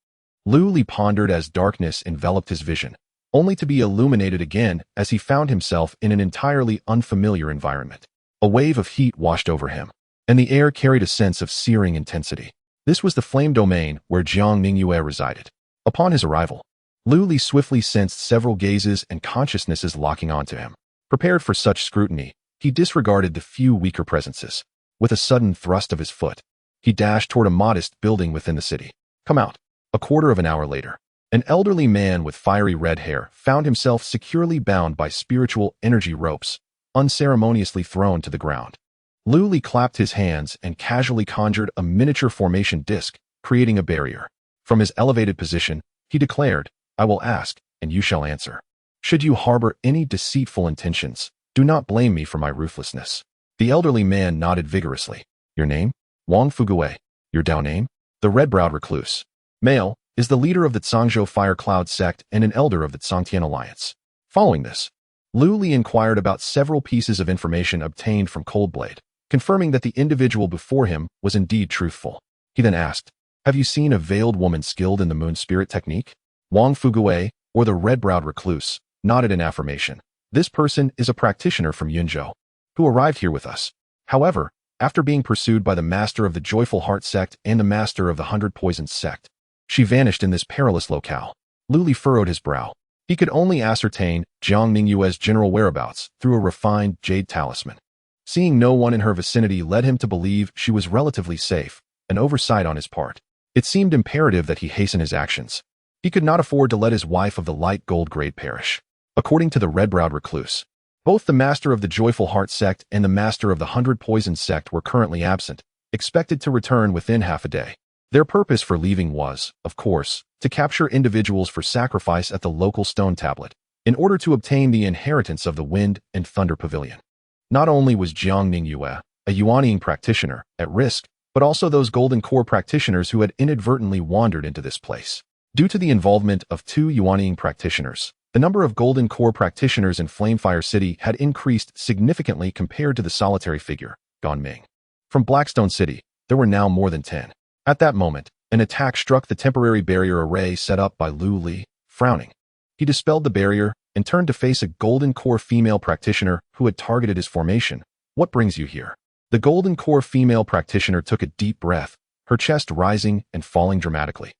Lu Li pondered as darkness enveloped his vision, only to be illuminated again as he found himself in an entirely unfamiliar environment. A wave of heat washed over him, and the air carried a sense of searing intensity. This was the flame domain where Jiang Ningyue resided. Upon his arrival, Lu Li swiftly sensed several gazes and consciousnesses locking onto him. Prepared for such scrutiny, he disregarded the few weaker presences. With a sudden thrust of his foot, he dashed toward a modest building within the city. Come out. A quarter of an hour later, an elderly man with fiery red hair found himself securely bound by spiritual energy ropes, unceremoniously thrown to the ground. Lu Li clapped his hands and casually conjured a miniature formation disc, creating a barrier. From his elevated position, he declared, I will ask, and you shall answer. Should you harbor any deceitful intentions, do not blame me for my ruthlessness. The elderly man nodded vigorously. Your name? Wang Fugue. Your Dao name? The red-browed recluse. Male, is the leader of the Zhangzhou Fire Cloud sect and an elder of the Zhangtian Alliance. Following this, Lu Li inquired about several pieces of information obtained from Coldblade, confirming that the individual before him was indeed truthful. He then asked, have you seen a veiled woman skilled in the moon spirit technique? Wang Fugue, or the red-browed recluse, nodded in affirmation. This person is a practitioner from Yunzhou, who arrived here with us. However, after being pursued by the master of the Joyful Heart sect and the master of the 100 Poisons sect, she vanished in this perilous locale. Lu Li furrowed his brow. He could only ascertain Jiang Ningyue's general whereabouts through a refined jade talisman. Seeing no one in her vicinity led him to believe she was relatively safe, an oversight on his part. It seemed imperative that he hasten his actions. He could not afford to let his wife of the light gold grade perish. According to the red-browed recluse, both the master of the Joyful Heart sect and the master of the 100 Poisons sect were currently absent, expected to return within half a day. Their purpose for leaving was, of course, to capture individuals for sacrifice at the local stone tablet, in order to obtain the inheritance of the Wind and Thunder Pavilion. Not only was Jiang Ningyue, a Yuanying practitioner, at risk, but also those Golden Core practitioners who had inadvertently wandered into this place. Due to the involvement of 2 Yuanying practitioners, the number of Golden Core practitioners in Flamefire City had increased significantly compared to the solitary figure, Gan Ming. From Blackstone City, there were now more than 10. At that moment, an attack struck the temporary barrier array set up by Lu Li. Frowning, he dispelled the barrier and turned to face a Golden Core female practitioner who had targeted his formation. What brings you here? The Golden Core female practitioner took a deep breath, her chest rising and falling dramatically.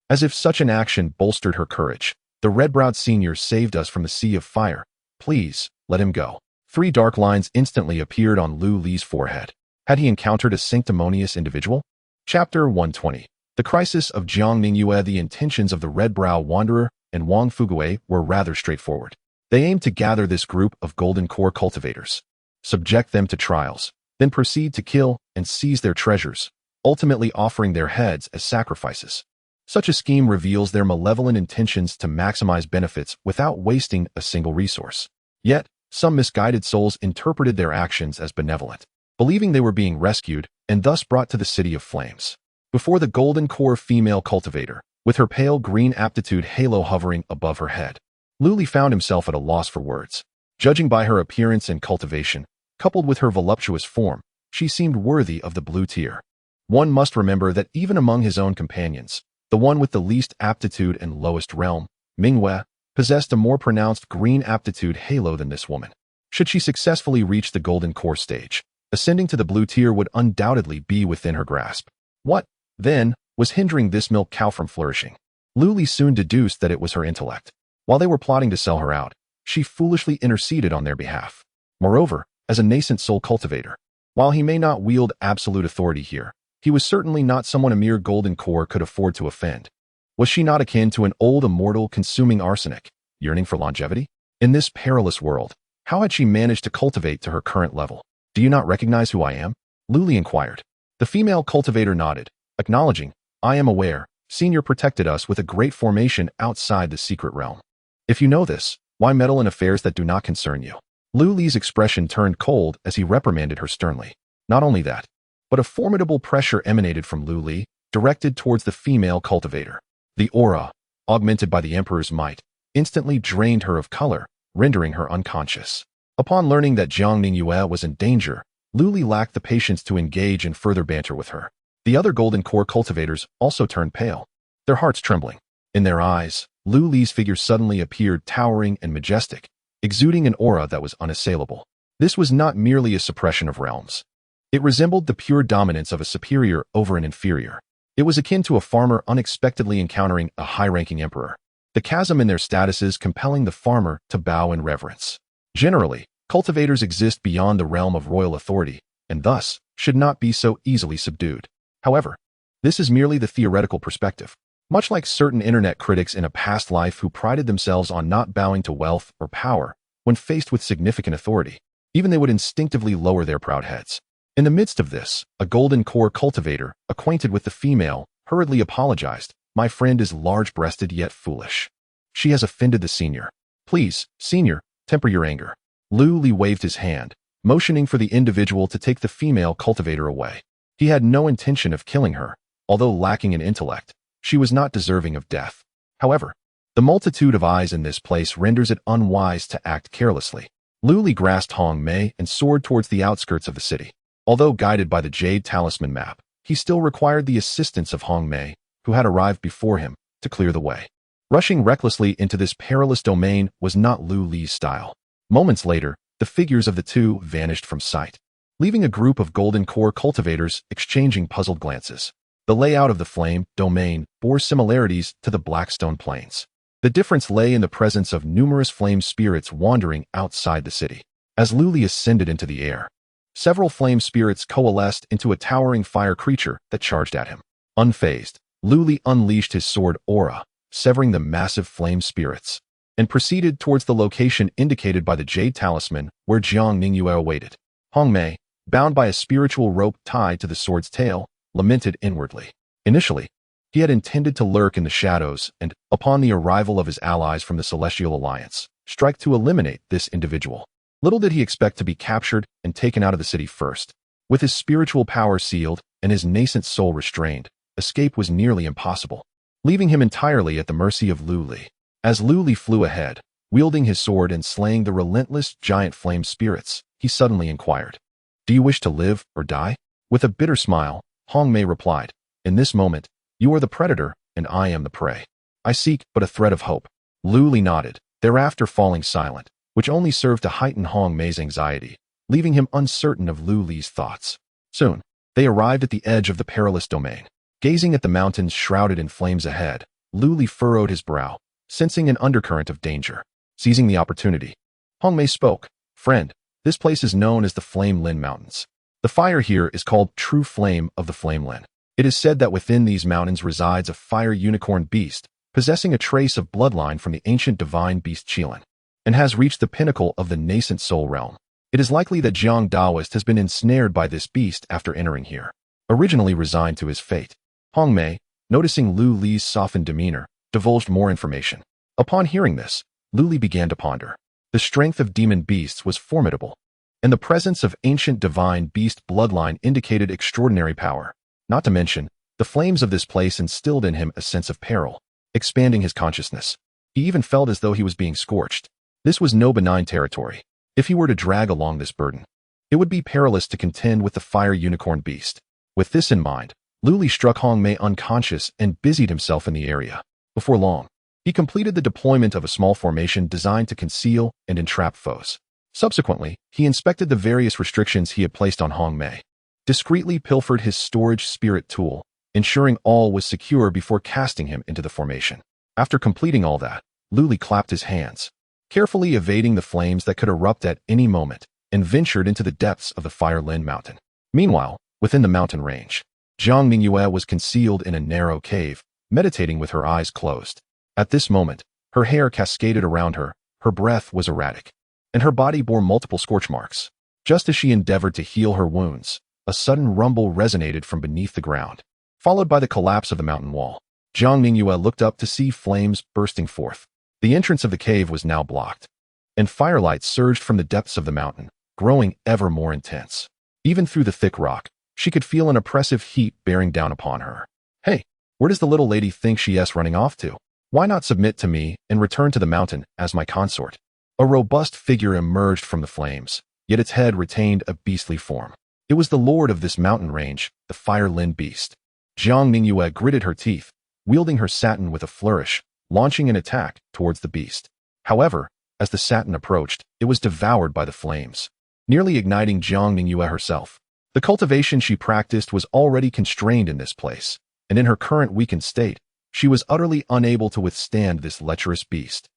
As if such an action bolstered her courage, the red-browed senior saved us from the sea of fire. Please, let him go. 3 dark lines instantly appeared on Lu Li's forehead. Had he encountered a sanctimonious individual? Chapter 120. The crisis of Jiang Ningyue. The intentions of the red-brow wanderer and Wang Fugue were rather straightforward. They aimed to gather this group of Golden Core cultivators, subject them to trials, then proceed to kill and seize their treasures, ultimately offering their heads as sacrifices. Such a scheme reveals their malevolent intentions to maximize benefits without wasting a single resource. Yet, some misguided souls interpreted their actions as benevolent, believing they were being rescued and thus brought to the City of Flames. Before the Golden Core female cultivator, with her pale green aptitude halo hovering above her head, Lu Li found himself at a loss for words. Judging by her appearance and cultivation, coupled with her voluptuous form, she seemed worthy of the blue tier. One must remember that even among his own companions, the one with the least aptitude and lowest realm, Mingwei, possessed a more pronounced green aptitude halo than this woman. Should she successfully reach the golden core stage, ascending to the blue tier would undoubtedly be within her grasp. What, then, was hindering this milk cow from flourishing? Lu Li soon deduced that it was her intellect. While they were plotting to sell her out, she foolishly interceded on their behalf. Moreover, as a nascent soul cultivator, while he may not wield absolute authority here, he was certainly not someone a mere golden core could afford to offend. Was she not akin to an old immortal consuming arsenic, yearning for longevity? In this perilous world, how had she managed to cultivate to her current level? Do you not recognize who I am? Lu Li inquired. The female cultivator nodded, acknowledging, I am aware, Senior protected us with a great formation outside the secret realm. If you know this, why meddle in affairs that do not concern you? Lu Li's expression turned cold as he reprimanded her sternly. Not only that, but a formidable pressure emanated from Lu Li, directed towards the female cultivator. The aura, augmented by the Emperor's might, instantly drained her of color, rendering her unconscious. Upon learning that Jiang Ningyue was in danger, Lu Li lacked the patience to engage in further banter with her. The other golden core cultivators also turned pale, their hearts trembling. In their eyes, Lu Li's figure suddenly appeared towering and majestic, exuding an aura that was unassailable. This was not merely a suppression of realms. It resembled the pure dominance of a superior over an inferior. It was akin to a farmer unexpectedly encountering a high-ranking emperor, the chasm in their statuses compelling the farmer to bow in reverence. Generally, cultivators exist beyond the realm of royal authority, and thus should not be so easily subdued. However, this is merely the theoretical perspective. Much like certain internet critics in a past life who prided themselves on not bowing to wealth or power when faced with significant authority, even they would instinctively lower their proud heads. In the midst of this, a golden core cultivator, acquainted with the female, hurriedly apologized. My friend is large-breasted yet foolish. She has offended the senior. Please, senior, temper your anger. Lu Li waved his hand, motioning for the individual to take the female cultivator away. He had no intention of killing her, although lacking in intellect. She was not deserving of death. However, the multitude of eyes in this place renders it unwise to act carelessly. Lu Li grasped Hong Mei and soared towards the outskirts of the city. Although guided by the Jade Talisman map, he still required the assistance of Hong Mei, who had arrived before him, to clear the way. Rushing recklessly into this perilous domain was not Lu Li's style. Moments later, the figures of the two vanished from sight, leaving a group of golden core cultivators exchanging puzzled glances. The layout of the flame domain bore similarities to the Blackstone Plains. The difference lay in the presence of numerous flame spirits wandering outside the city. As Lu Li ascended into the air, several flame spirits coalesced into a towering fire creature that charged at him. Unfazed, Lu Li unleashed his sword aura, severing the massive flame spirits, and proceeded towards the location indicated by the Jade Talisman where Jiang Ningyue awaited. Hong Mei, bound by a spiritual rope tied to the sword's tail, lamented inwardly. Initially, he had intended to lurk in the shadows and, upon the arrival of his allies from the Celestial Alliance, strike to eliminate this individual. Little did he expect to be captured and taken out of the city first. With his spiritual power sealed and his nascent soul restrained, escape was nearly impossible, leaving him entirely at the mercy of Lu Li. As Lu Li flew ahead, wielding his sword and slaying the relentless giant flame spirits, he suddenly inquired, Do you wish to live or die? With a bitter smile, Hong Mei replied, In this moment, you are the predator and I am the prey. I seek but a thread of hope. Lu Li nodded, thereafter falling silent, which only served to heighten Hong Mei's anxiety, leaving him uncertain of Lu Li's thoughts. Soon, they arrived at the edge of the perilous domain. Gazing at the mountains shrouded in flames ahead, Lu Li furrowed his brow, sensing an undercurrent of danger. Seizing the opportunity, Hong Mei spoke, Friend, this place is known as the Flame Lin Mountains. The fire here is called True Flame of the Flame Lin. It is said that within these mountains resides a fire unicorn beast, possessing a trace of bloodline from the ancient divine beast Qilin, and has reached the pinnacle of the nascent soul realm. It is likely that Jiang Daoist has been ensnared by this beast after entering here, originally resigned to his fate. Hong Mei, noticing Lu Li's softened demeanor, divulged more information. Upon hearing this, Lu Li began to ponder. The strength of demon beasts was formidable, and the presence of ancient divine beast bloodline indicated extraordinary power. Not to mention, the flames of this place instilled in him a sense of peril, expanding his consciousness. He even felt as though he was being scorched. This was no benign territory. If he were to drag along this burden, it would be perilous to contend with the fire unicorn beast. With this in mind, Luli struck Hong Mei unconscious and busied himself in the area. Before long, he completed the deployment of a small formation designed to conceal and entrap foes. Subsequently, he inspected the various restrictions he had placed on Hong Mei, discreetly pilfered his storage spirit tool, ensuring all was secure before casting him into the formation. After completing all that, Luli clapped his hands, carefully evading the flames that could erupt at any moment, and ventured into the depths of the Fire Lin Mountain. Meanwhile, within the mountain range, Jiang Ningyue was concealed in a narrow cave, meditating with her eyes closed. At this moment, her hair cascaded around her, her breath was erratic, and her body bore multiple scorch marks. Just as she endeavored to heal her wounds, a sudden rumble resonated from beneath the ground, followed by the collapse of the mountain wall. Jiang Ningyue looked up to see flames bursting forth. The entrance of the cave was now blocked, and firelight surged from the depths of the mountain, growing ever more intense. Even through the thick rock, she could feel an oppressive heat bearing down upon her. Hey, where does the little lady think she is running off to? Why not submit to me and return to the mountain as my consort? A robust figure emerged from the flames, yet its head retained a beastly form. It was the lord of this mountain range, the Fire Lin beast. Jiang Ningyue gritted her teeth, wielding her satin with a flourish, launching an attack towards the beast. However, as the satin approached, it was devoured by the flames, nearly igniting Jiang Ningyue herself. The cultivation she practiced was already constrained in this place, and in her current weakened state, she was utterly unable to withstand this lecherous beast.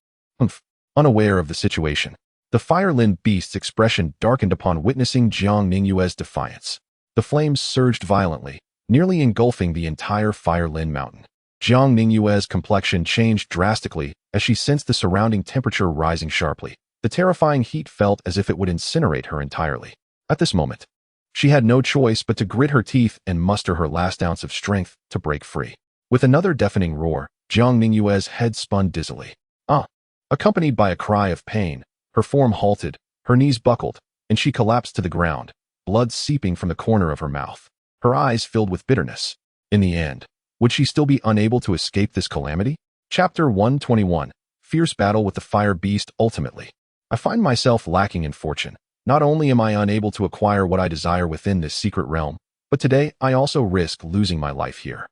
Unaware of the situation, the Fire Lin beast's expression darkened upon witnessing Jiang Ningyue's defiance. The flames surged violently, nearly engulfing the entire Fire Lin mountain. Jiang Ningyue's complexion changed drastically as she sensed the surrounding temperature rising sharply. The terrifying heat felt as if it would incinerate her entirely. At this moment, she had no choice but to grit her teeth and muster her last ounce of strength to break free. With another deafening roar, Jiang Ningyue's head spun dizzily. Accompanied by a cry of pain, her form halted, her knees buckled, and she collapsed to the ground, blood seeping from the corner of her mouth. Her eyes filled with bitterness. In the end, would she still be unable to escape this calamity? Chapter 121. Fierce Battle with the Fire Beast. Ultimately, I find myself lacking in fortune. Not only am I unable to acquire what I desire within this secret realm, but today I also risk losing my life here.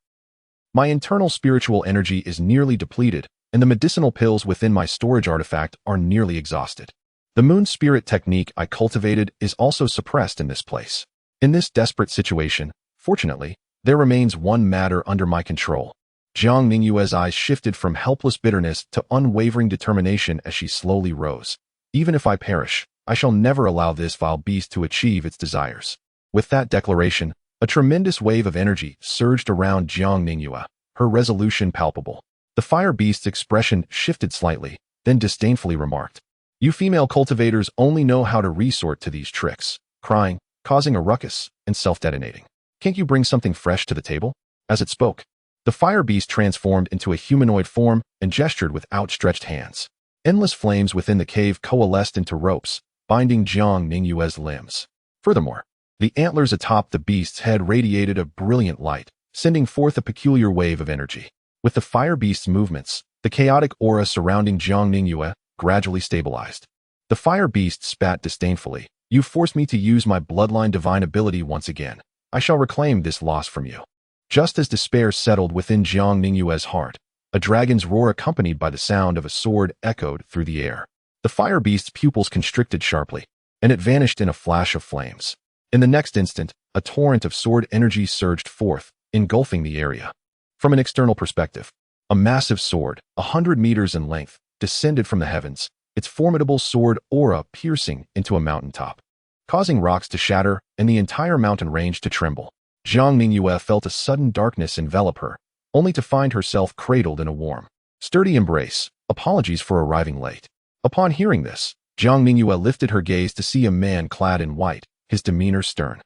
My internal spiritual energy is nearly depleted, and the medicinal pills within my storage artifact are nearly exhausted. The moon spirit technique I cultivated is also suppressed in this place. In this desperate situation, fortunately, there remains one matter under my control. Jiang Ningyue's eyes shifted from helpless bitterness to unwavering determination as she slowly rose. Even if I perish, I shall never allow this vile beast to achieve its desires. With that declaration, a tremendous wave of energy surged around Jiang Ningyue, her resolution palpable. The fire beast's expression shifted slightly, then disdainfully remarked, "You female cultivators only know how to resort to these tricks, crying, causing a ruckus, and self-detonating. Can't you bring something fresh to the table?" As it spoke, the fire beast transformed into a humanoid form and gestured with outstretched hands. Endless flames within the cave coalesced into ropes, binding Jiang Ningyue's limbs. Furthermore, the antlers atop the beast's head radiated a brilliant light, sending forth a peculiar wave of energy. With the fire beast's movements, the chaotic aura surrounding Jiang Ningyue gradually stabilized. The fire beast spat disdainfully, "You forced me to use my bloodline divine ability once again. I shall reclaim this loss from you." Just as despair settled within Jiang Ningyue's heart, a dragon's roar accompanied by the sound of a sword echoed through the air. The fire beast's pupils constricted sharply, and it vanished in a flash of flames. In the next instant, a torrent of sword energy surged forth, engulfing the area. From an external perspective, a massive sword, 100 meters in length, descended from the heavens, its formidable sword aura piercing into a mountaintop, causing rocks to shatter and the entire mountain range to tremble. Jiang Ningyue felt a sudden darkness envelop her, only to find herself cradled in a warm, sturdy embrace. Apologies for arriving late. Upon hearing this, Jiang Ningyue lifted her gaze to see a man clad in white, his demeanor stern.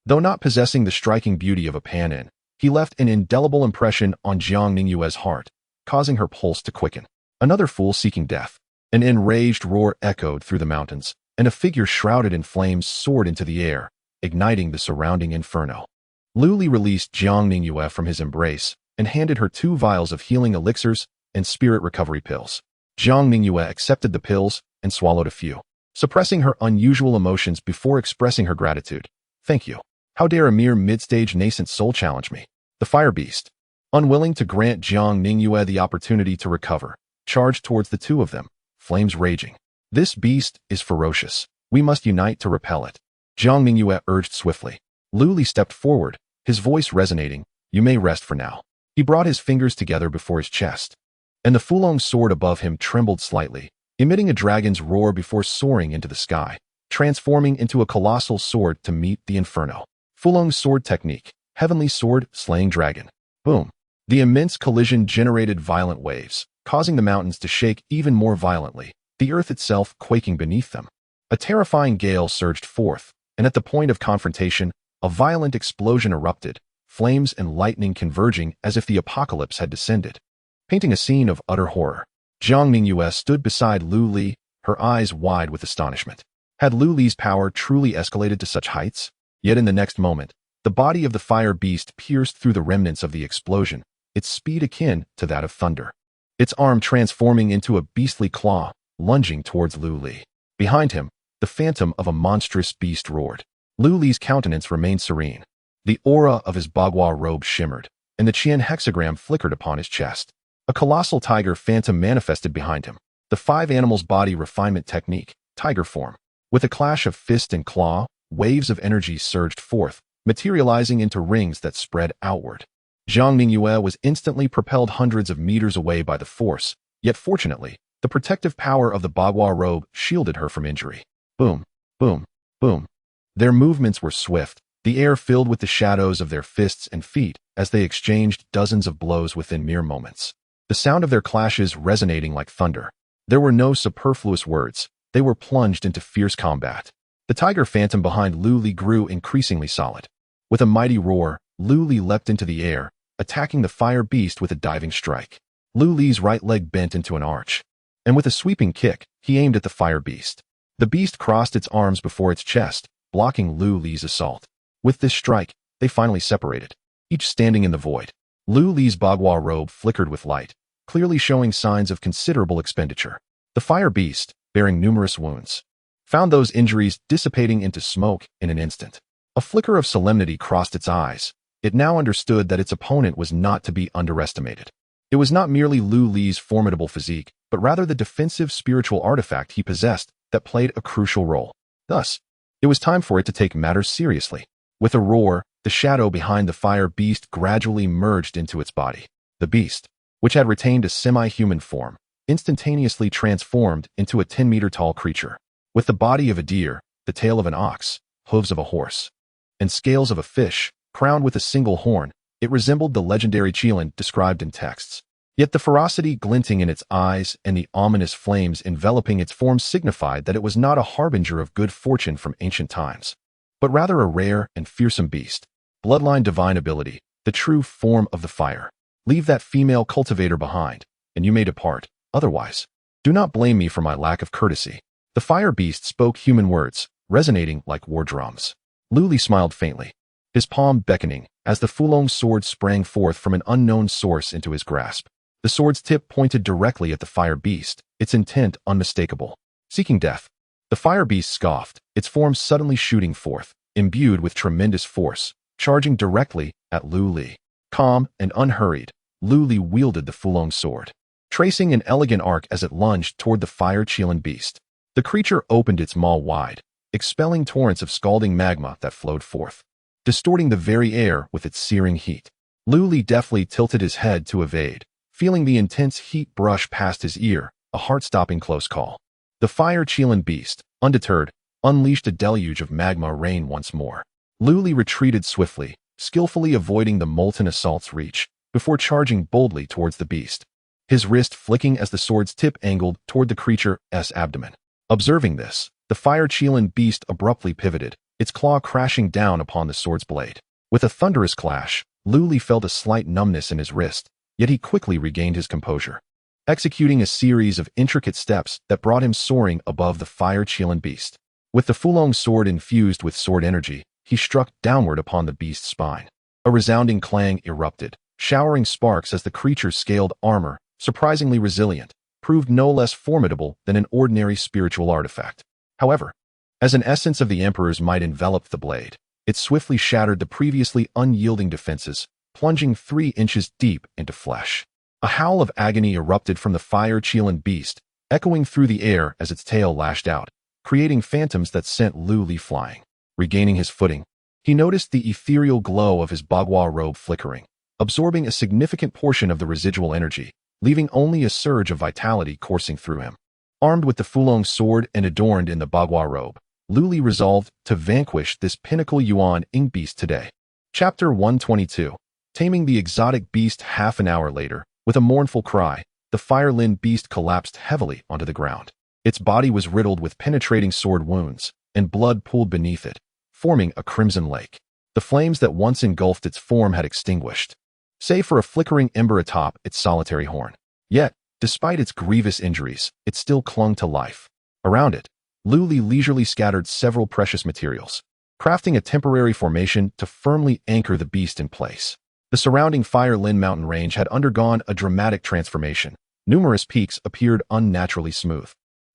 Though not possessing the striking beauty of a Panin, he left an indelible impression on Jiang Ningyue's heart, causing her pulse to quicken. Another fool seeking death. An enraged roar echoed through the mountains, and a figure shrouded in flames soared into the air, igniting the surrounding inferno. Luli released Jiang Ningyue from his embrace and handed her 2 vials of healing elixirs and spirit recovery pills. Jiang Ningyue accepted the pills and swallowed a few, suppressing her unusual emotions before expressing her gratitude. "Thank you. How dare a mere mid-stage nascent soul challenge me? The fire beast, unwilling to grant Jiang Ningyue the opportunity to recover, charged towards the two of them, flames raging. This beast is ferocious. We must unite to repel it. Jiang Ningyue urged swiftly. Lu Li stepped forward, his voice resonating. You may rest for now. He brought his fingers together before his chest, and the Fulong sword above him trembled slightly, emitting a dragon's roar before soaring into the sky, transforming into a colossal sword to meet the inferno. Fulong's sword technique, heavenly sword, slaying dragon. Boom. The immense collision generated violent waves, causing the mountains to shake even more violently, the earth itself quaking beneath them. A terrifying gale surged forth, and at the point of confrontation, a violent explosion erupted, flames and lightning converging as if the apocalypse had descended, painting a scene of utter horror. Jiang Ningyue stood beside Lu Li, her eyes wide with astonishment. Had Lu Li's power truly escalated to such heights? Yet in the next moment, the body of the fire beast pierced through the remnants of the explosion, its speed akin to that of thunder. Its arm transforming into a beastly claw, lunging towards Lu Li. Behind him, the phantom of a monstrous beast roared. Lu Li's countenance remained serene. The aura of his bagua robe shimmered, and the Qian hexagram flickered upon his chest. A colossal tiger phantom manifested behind him. The five animals' body refinement technique, tiger form. With a clash of fist and claw, waves of energy surged forth, materializing into rings that spread outward. Jiang Ningyue was instantly propelled hundreds of meters away by the force, yet fortunately, the protective power of the bagua robe shielded her from injury. Boom, boom, boom. Their movements were swift, the air filled with the shadows of their fists and feet as they exchanged dozens of blows within mere moments. The sound of their clashes resonating like thunder. There were no superfluous words. They were plunged into fierce combat. The tiger phantom behind Lu Li grew increasingly solid. With a mighty roar, Lu Li leapt into the air, attacking the fire beast with a diving strike. Lu Li's right leg bent into an arch, and with a sweeping kick, he aimed at the fire beast. The beast crossed its arms before its chest, blocking Lu Li's assault. With this strike, they finally separated, each standing in the void. Lu Li's bagua robe flickered with light, clearly showing signs of considerable expenditure. The fire beast, bearing numerous wounds, found those injuries dissipating into smoke in an instant. A flicker of solemnity crossed its eyes. It now understood that its opponent was not to be underestimated. It was not merely Lu Li's formidable physique, but rather the defensive spiritual artifact he possessed that played a crucial role. Thus, it was time for it to take matters seriously. With a roar, the shadow behind the fire beast gradually merged into its body. The beast, which had retained a semi-human form, instantaneously transformed into a 10-meter-tall creature. With the body of a deer, the tail of an ox, hooves of a horse, and scales of a fish, crowned with a single horn, it resembled the legendary Qilin described in texts. Yet the ferocity glinting in its eyes and the ominous flames enveloping its form signified that it was not a harbinger of good fortune from ancient times, but rather a rare and fearsome beast. Bloodline divine ability, the true form of the fire. Leave that female cultivator behind, and you may depart. Otherwise, do not blame me for my lack of courtesy. The fire beast spoke human words, resonating like war drums. Lu Li smiled faintly, his palm beckoning as the Fulong sword sprang forth from an unknown source into his grasp. The sword's tip pointed directly at the fire beast, its intent unmistakable. Seeking death. The fire beast scoffed, its form suddenly shooting forth, imbued with tremendous force, charging directly at Lu Li. Calm and unhurried, Lu Li wielded the Fulong sword, tracing an elegant arc as it lunged toward the fire Qilin beast. The creature opened its maw wide, expelling torrents of scalding magma that flowed forth, distorting the very air with its searing heat. Lu Li deftly tilted his head to evade, feeling the intense heat brush past his ear, a heart-stopping close call. The fire Qilin beast, undeterred, unleashed a deluge of magma rain once more. Lu Li retreated swiftly, skillfully avoiding the molten assault's reach, before charging boldly towards the beast, his wrist flicking as the sword's tip angled toward the creature's abdomen. Observing this, the fire Qilin beast abruptly pivoted, its claw crashing down upon the sword's blade. With a thunderous clash, Lu Li felt a slight numbness in his wrist, yet he quickly regained his composure, executing a series of intricate steps that brought him soaring above the fire Qilin beast. With the Fulong sword infused with sword energy, he struck downward upon the beast's spine. A resounding clang erupted, showering sparks as the creature's scaled armor, surprisingly resilient, proved no less formidable than an ordinary spiritual artifact. However, as an essence of the Emperor's might enveloped the blade, it swiftly shattered the previously unyielding defenses, plunging 3 inches deep into flesh. A howl of agony erupted from the fire-chilling beast, echoing through the air as its tail lashed out, creating phantoms that sent Lu Li flying. Regaining his footing, he noticed the ethereal glow of his bagua robe flickering, absorbing a significant portion of the residual energy, leaving only a surge of vitality coursing through him. Armed with the Fulong sword and adorned in the bagua robe, Lu Li resolved to vanquish this pinnacle Yuan Ing beast today. Chapter 122. Taming the exotic beast. Half an hour later, with a mournful cry, the Fire Lin beast collapsed heavily onto the ground. Its body was riddled with penetrating sword wounds, and blood pooled beneath it, forming a crimson lake. The flames that once engulfed its form had extinguished, save for a flickering ember atop its solitary horn. Yet, despite its grievous injuries, it still clung to life. Around it, Lu Li leisurely scattered several precious materials, crafting a temporary formation to firmly anchor the beast in place. The surrounding Fire Lin mountain range had undergone a dramatic transformation. Numerous peaks appeared unnaturally smooth,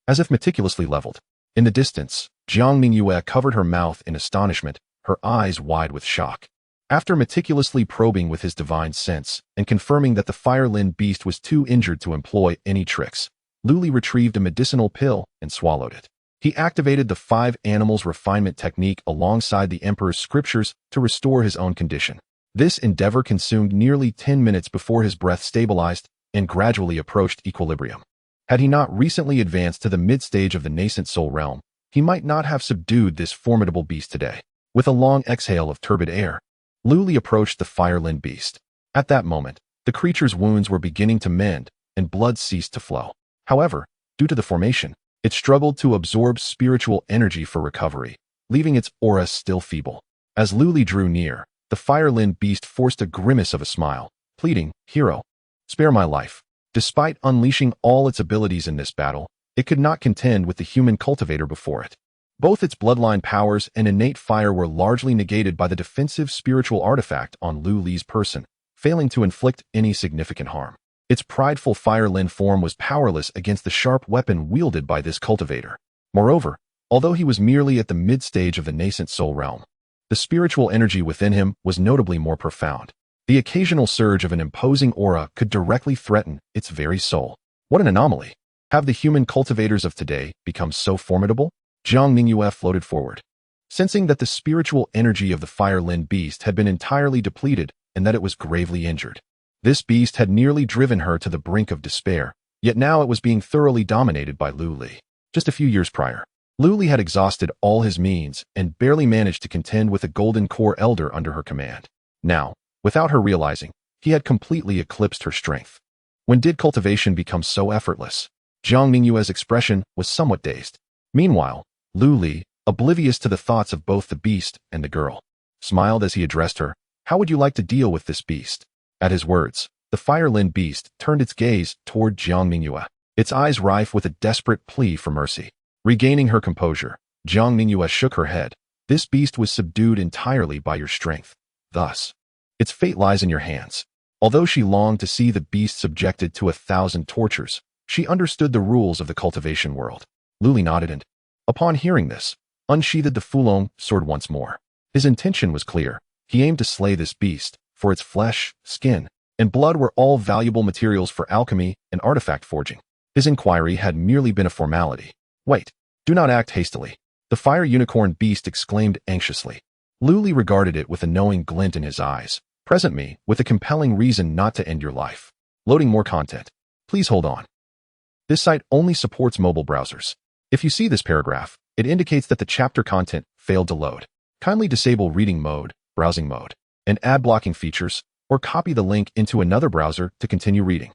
as if meticulously leveled. In the distance, Jiang Mingyue covered her mouth in astonishment, her eyes wide with shock. After meticulously probing with his divine sense and confirming that the Fire Lin beast was too injured to employ any tricks, Lu Li retrieved a medicinal pill and swallowed it. He activated the 5 animals refinement technique alongside the Emperor's scriptures to restore his own condition. This endeavor consumed nearly 10 minutes before his breath stabilized and gradually approached equilibrium. Had he not recently advanced to the mid-stage of the nascent soul realm, he might not have subdued this formidable beast today. With a long exhale of turbid air, Lu Li approached the Fire Lin beast. At that moment, the creature's wounds were beginning to mend, and blood ceased to flow. However, due to the formation, it struggled to absorb spiritual energy for recovery, leaving its aura still feeble. As Lu Li drew near, the Fire Lin beast forced a grimace of a smile, pleading, "Hero, spare my life." Despite unleashing all its abilities in this battle, it could not contend with the human cultivator before it. Both its bloodline powers and innate fire were largely negated by the defensive spiritual artifact on Lu Li's person, failing to inflict any significant harm. Its prideful Fire Lin form was powerless against the sharp weapon wielded by this cultivator. Moreover, although he was merely at the mid-stage of the nascent soul realm, the spiritual energy within him was notably more profound. The occasional surge of an imposing aura could directly threaten its very soul. What an anomaly! Have the human cultivators of today become so formidable? Jiang Mingyue floated forward, sensing that the spiritual energy of the Fire Lin beast had been entirely depleted and that it was gravely injured. This beast had nearly driven her to the brink of despair, yet now it was being thoroughly dominated by Lu Li. Just a few years prior, Lu Li had exhausted all his means and barely managed to contend with a golden core elder under her command. Now, without her realizing, he had completely eclipsed her strength. When did cultivation become so effortless? Jiang Mingyue's expression was somewhat dazed. Meanwhile, Lu Li, oblivious to the thoughts of both the beast and the girl, smiled as he addressed her. "How would you like to deal with this beast?" At his words, the Fire Lin beast turned its gaze toward Jiang Mingyue, its eyes rife with a desperate plea for mercy. Regaining her composure, Jiang Mingyue shook her head. "This beast was subdued entirely by your strength. Thus, its fate lies in your hands." Although she longed to see the beast subjected to 1,000 tortures, she understood the rules of the cultivation world. Lu Li nodded and, upon hearing this, unsheathed the Fulong sword once more. His intention was clear. He aimed to slay this beast, for its flesh, skin, and blood were all valuable materials for alchemy and artifact forging. His inquiry had merely been a formality. "Wait, do not act hastily," the fire unicorn beast exclaimed anxiously. Lu Li regarded it with a knowing glint in his eyes. "Present me with a compelling reason not to end your life." Loading more content. Please hold on. This site only supports mobile browsers. If you see this paragraph, it indicates that the chapter content failed to load. Kindly disable reading mode, browsing mode, and ad blocking features, or copy the link into another browser to continue reading.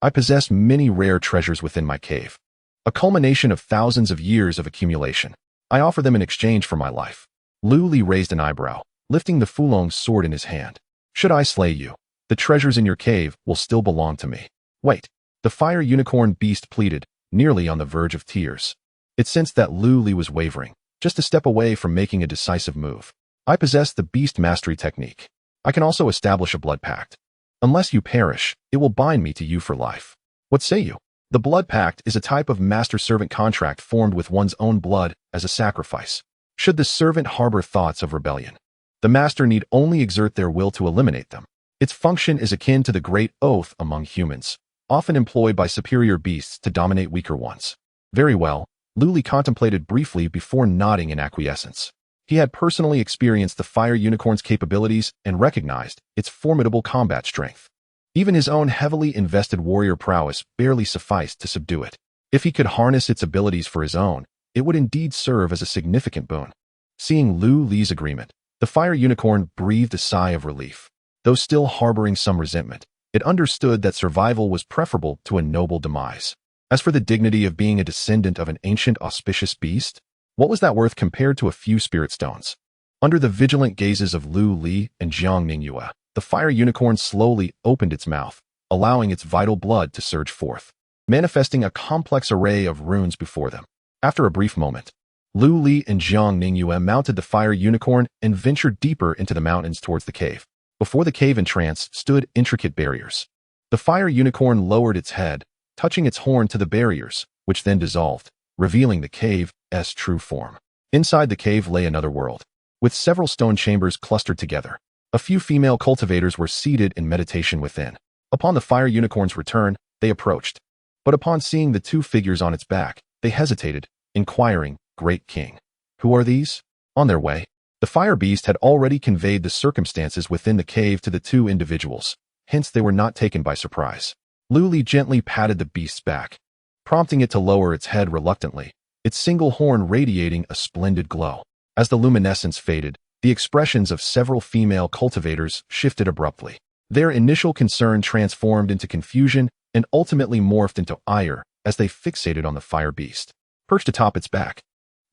I possess many rare treasures within my cave, a culmination of thousands of years of accumulation. I offer them in exchange for my life. Lu Li raised an eyebrow, lifting the Fulong's sword in his hand. "Should I slay you, the treasures in your cave will still belong to me." "Wait," the fire unicorn beast pleaded, nearly on the verge of tears. It sensed that Lu Li was wavering, just a step away from making a decisive move. "I possess the beast mastery technique. I can also establish a blood pact. Unless you perish, it will bind me to you for life. What say you?" The blood pact is a type of master-servant contract formed with one's own blood as a sacrifice. Should the servant harbor thoughts of rebellion, the master need only exert their will to eliminate them. Its function is akin to the great oath among humans, often employed by superior beasts to dominate weaker ones. Very well, Luli contemplated briefly before nodding in acquiescence. He had personally experienced the fire unicorn's capabilities and recognized its formidable combat strength. Even his own heavily invested warrior prowess barely sufficed to subdue it. If he could harness its abilities for his own, it would indeed serve as a significant boon. Seeing Lu Li's agreement, the fire unicorn breathed a sigh of relief. Though still harboring some resentment, it understood that survival was preferable to a noble demise. As for the dignity of being a descendant of an ancient auspicious beast, what was that worth compared to a few spirit stones? Under the vigilant gazes of Lu Li and Jiang Ningyue, the fire unicorn slowly opened its mouth, allowing its vital blood to surge forth, manifesting a complex array of runes before them. After a brief moment, Lu Li and Jiang Ningyue mounted the fire unicorn and ventured deeper into the mountains towards the cave. Before the cave entrance stood intricate barriers. The fire unicorn lowered its head, touching its horn to the barriers, which then dissolved, revealing the cave's true form. Inside the cave lay another world, with several stone chambers clustered together. A few female cultivators were seated in meditation within. Upon the fire unicorn's return, they approached. But upon seeing the two figures on its back, they hesitated, inquiring, "Great King, who are these?" On their way, the fire beast had already conveyed the circumstances within the cave to the two individuals, hence they were not taken by surprise. Lu Li gently patted the beast's back, prompting it to lower its head reluctantly, its single horn radiating a splendid glow. As the luminescence faded, the expressions of several female cultivators shifted abruptly. Their initial concern transformed into confusion and ultimately morphed into ire as they fixated on the fire beast. Perched atop its back,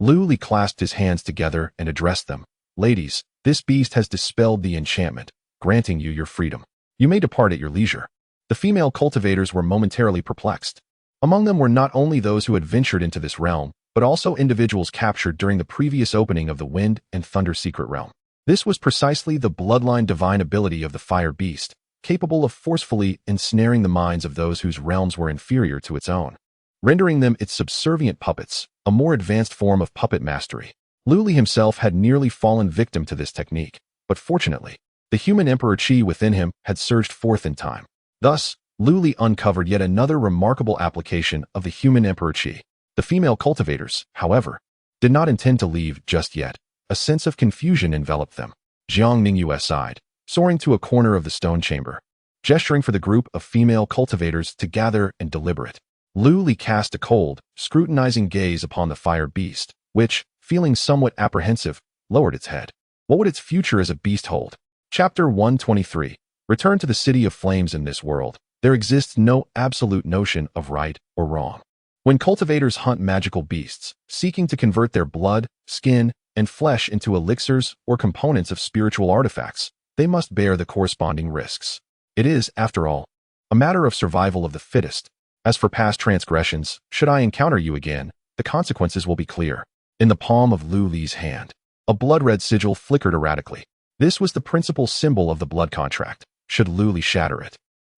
Lu Li clasped his hands together and addressed them. "Ladies, this beast has dispelled the enchantment, granting you your freedom. You may depart at your leisure." The female cultivators were momentarily perplexed. Among them were not only those who had ventured into this realm, but also individuals captured during the previous opening of the Wind and Thunder secret realm. This was precisely the bloodline divine ability of the fire beast, capable of forcefully ensnaring the minds of those whose realms were inferior to its own, rendering them its subservient puppets, a more advanced form of puppet mastery. Lu Li himself had nearly fallen victim to this technique, but fortunately, the human emperor Qi within him had surged forth in time. Thus, Lu Li uncovered yet another remarkable application of the human emperor Qi. The female cultivators, however, did not intend to leave just yet. A sense of confusion enveloped them. Jiang Ningyue sighed, soaring to a corner of the stone chamber, gesturing for the group of female cultivators to gather and deliberate. Lu Li cast a cold, scrutinizing gaze upon the fire beast, which, feeling somewhat apprehensive, lowered its head. What would its future as a beast hold? Chapter 123. Return to the City of Flames. In this world, there exists no absolute notion of right or wrong. When cultivators hunt magical beasts, seeking to convert their blood, skin, and flesh into elixirs or components of spiritual artifacts, they must bear the corresponding risks. It is, after all, a matter of survival of the fittest. As for past transgressions, should I encounter you again, the consequences will be clear. In the palm of Lu Li's hand, a blood-red sigil flickered erratically. This was the principal symbol of the blood contract, should Lu Li shatter it.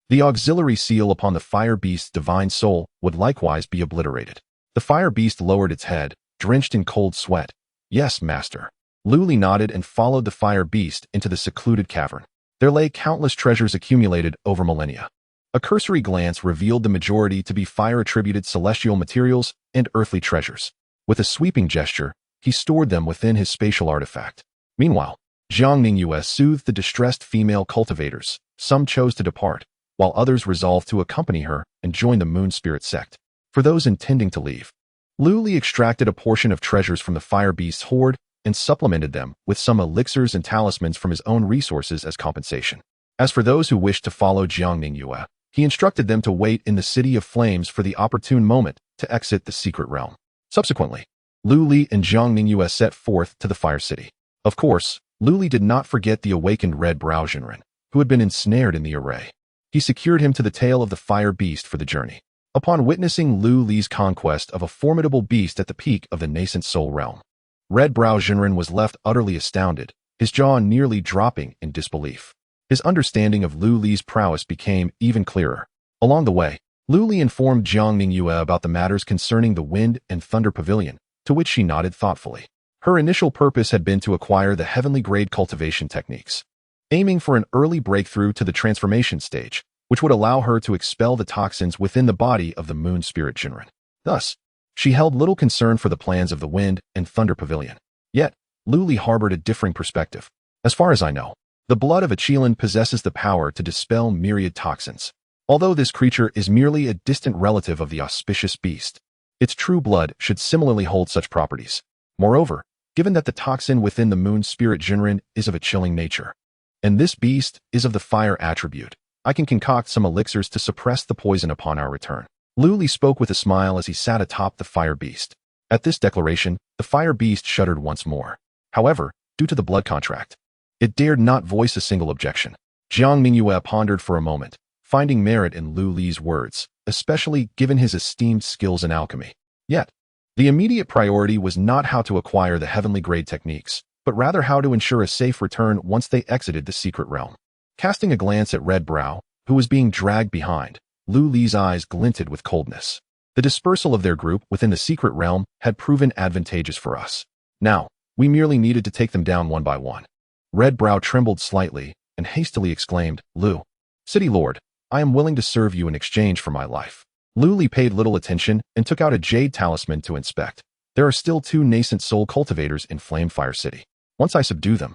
The auxiliary seal upon the fire beast's divine soul would likewise be obliterated. The fire beast lowered its head, drenched in cold sweat. "Yes, master." Lu Li nodded and followed the fire beast into the secluded cavern. There lay countless treasures accumulated over millennia. A cursory glance revealed the majority to be fire-attributed celestial materials and earthly treasures. With a sweeping gesture, he stored them within his spatial artifact. Meanwhile, Jiang Ningyue soothed the distressed female cultivators. Some chose to depart, while others resolved to accompany her and join the Moon Spirit sect. For those intending to leave, Lu Li extracted a portion of treasures from the fire beast's hoard and supplemented them with some elixirs and talismans from his own resources as compensation. As for those who wished to follow Jiang Ningyue, he instructed them to wait in the City of Flames for the opportune moment to exit the secret realm. Subsequently, Lu Li and Jiang Ningyue set forth to the Fire City. Of course, Lu Li did not forget the awakened Red Brow Jinren, who had been ensnared in the array. He secured him to the tail of the fire beast for the journey. Upon witnessing Lu Li's conquest of a formidable beast at the peak of the nascent soul realm, Red Brow Jinren was left utterly astounded, his jaw nearly dropping in disbelief. His understanding of Lu Li's prowess became even clearer. Along the way, Lu Li informed Jiang Ningyue about the matters concerning the Wind and Thunder Pavilion, to which she nodded thoughtfully. Her initial purpose had been to acquire the heavenly grade cultivation techniques. aiming for an early breakthrough to the transformation stage, which would allow her to expel the toxins within the body of the moon spirit Jinren. Thus, she held little concern for the plans of the Wind and Thunder Pavilion. Yet, Luli harbored a differing perspective. As far as I know, the blood of a Qilin possesses the power to dispel myriad toxins. Although this creature is merely a distant relative of the auspicious beast, its true blood should similarly hold such properties. Moreover, given that the toxin within the moon spirit Jinren is of a chilling nature, and this beast is of the fire attribute, I can concoct some elixirs to suppress the poison upon our return. Luli spoke with a smile as he sat atop the fire beast. At this declaration, the fire beast shuddered once more. However, due to the blood contract, it dared not voice a single objection. Jiang Mingyue pondered for a moment, finding merit in Lu Li's words, especially given his esteemed skills in alchemy. Yet, the immediate priority was not how to acquire the heavenly grade techniques, but rather how to ensure a safe return once they exited the secret realm. Casting a glance at Red Brow, who was being dragged behind, Lu Li's eyes glinted with coldness. The dispersal of their group within the secret realm had proven advantageous for us. Now, we merely needed to take them down one by one. Red Brow trembled slightly and hastily exclaimed, Lu, City Lord, I am willing to serve you in exchange for my life. Lu Li paid little attention and took out a jade talisman to inspect. There are still 2 nascent soul cultivators in Flamefire City. Once I subdue them,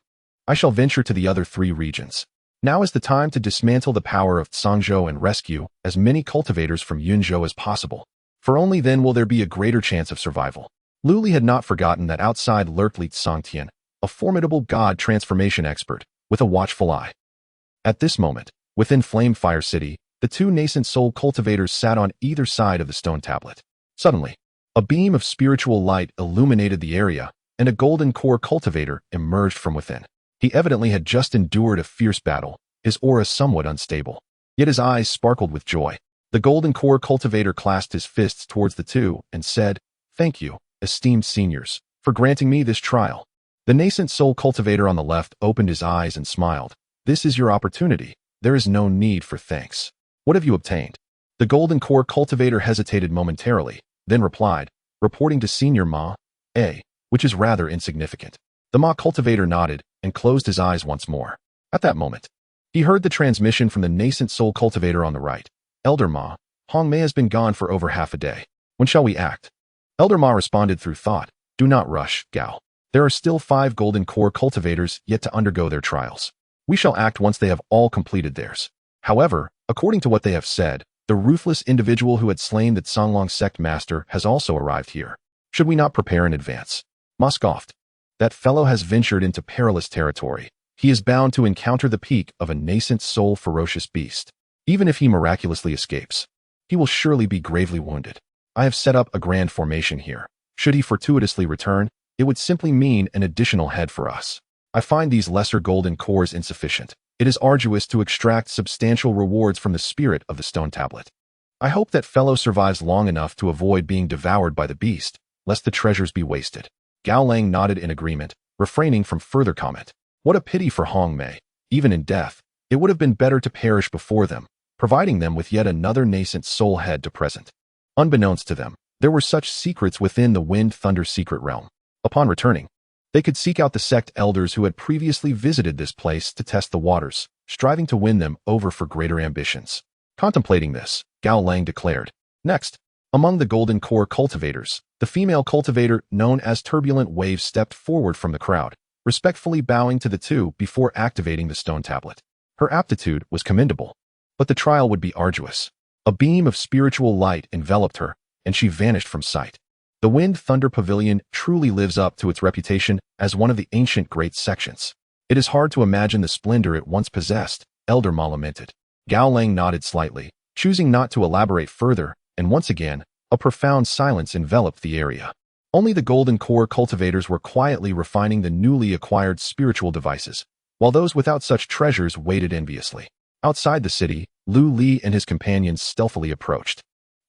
I shall venture to the other 3 regions. Now is the time to dismantle the power of Tsangzhou and rescue as many cultivators from Yunzhou as possible, for only then will there be a greater chance of survival. Lu Li had not forgotten that outside lurked Li Tsangtian, a formidable god transformation expert, with a watchful eye. At this moment, within Flamefire City, the 2 nascent soul cultivators sat on either side of the stone tablet. Suddenly, a beam of spiritual light illuminated the area, and a golden core cultivator emerged from within. He evidently had just endured a fierce battle, his aura somewhat unstable. Yet his eyes sparkled with joy. The golden core cultivator clasped his fists towards the 2 and said, Thank you, esteemed seniors, for granting me this trial. The nascent soul cultivator on the left opened his eyes and smiled. This is your opportunity. There is no need for thanks. What have you obtained? The golden core cultivator hesitated momentarily, then replied, reporting to Senior Ma, A, which is rather insignificant. The Ma cultivator nodded and closed his eyes once more. At that moment, he heard the transmission from the nascent soul cultivator on the right. Elder Ma, Hong Mei has been gone for over half a day. When shall we act? Elder Ma responded through thought, Do not rush, Gao. There are still 5 golden core cultivators yet to undergo their trials. We shall act once they have all completed theirs. However, according to what they have said, the ruthless individual who had slain the Songlong sect master has also arrived here. Should we not prepare in advance? Ma scoffed. That fellow has ventured into perilous territory. He is bound to encounter the peak of a nascent soul ferocious beast. Even if he miraculously escapes, he will surely be gravely wounded. I have set up a grand formation here. Should he fortuitously return, it would simply mean an additional head for us. I find these lesser golden cores insufficient. It is arduous to extract substantial rewards from the spirit of the stone tablet. I hope that fellow survives long enough to avoid being devoured by the beast, lest the treasures be wasted. Gao Lang nodded in agreement, refraining from further comment. What a pity for Hong Mei. Even in death, it would have been better to perish before them, providing them with yet another nascent soul head to present. Unbeknownst to them, there were such secrets within the Wind Thunder secret realm. Upon returning, they could seek out the sect elders who had previously visited this place to test the waters, striving to win them over for greater ambitions. Contemplating this, Gao Lang declared, Next, among the golden core cultivators, the female cultivator known as Turbulent Wave stepped forward from the crowd, respectfully bowing to the 2 before activating the stone tablet. Her aptitude was commendable, but the trial would be arduous. A beam of spiritual light enveloped her, and she vanished from sight. The Wind Thunder Pavilion truly lives up to its reputation as one of the ancient great sections. It is hard to imagine the splendor it once possessed, Elder Ma lamented. Gao Lang nodded slightly, choosing not to elaborate further, and once again, a profound silence enveloped the area. Only the golden core cultivators were quietly refining the newly acquired spiritual devices, while those without such treasures waited enviously. Outside the city, Lu Li and his companions stealthily approached.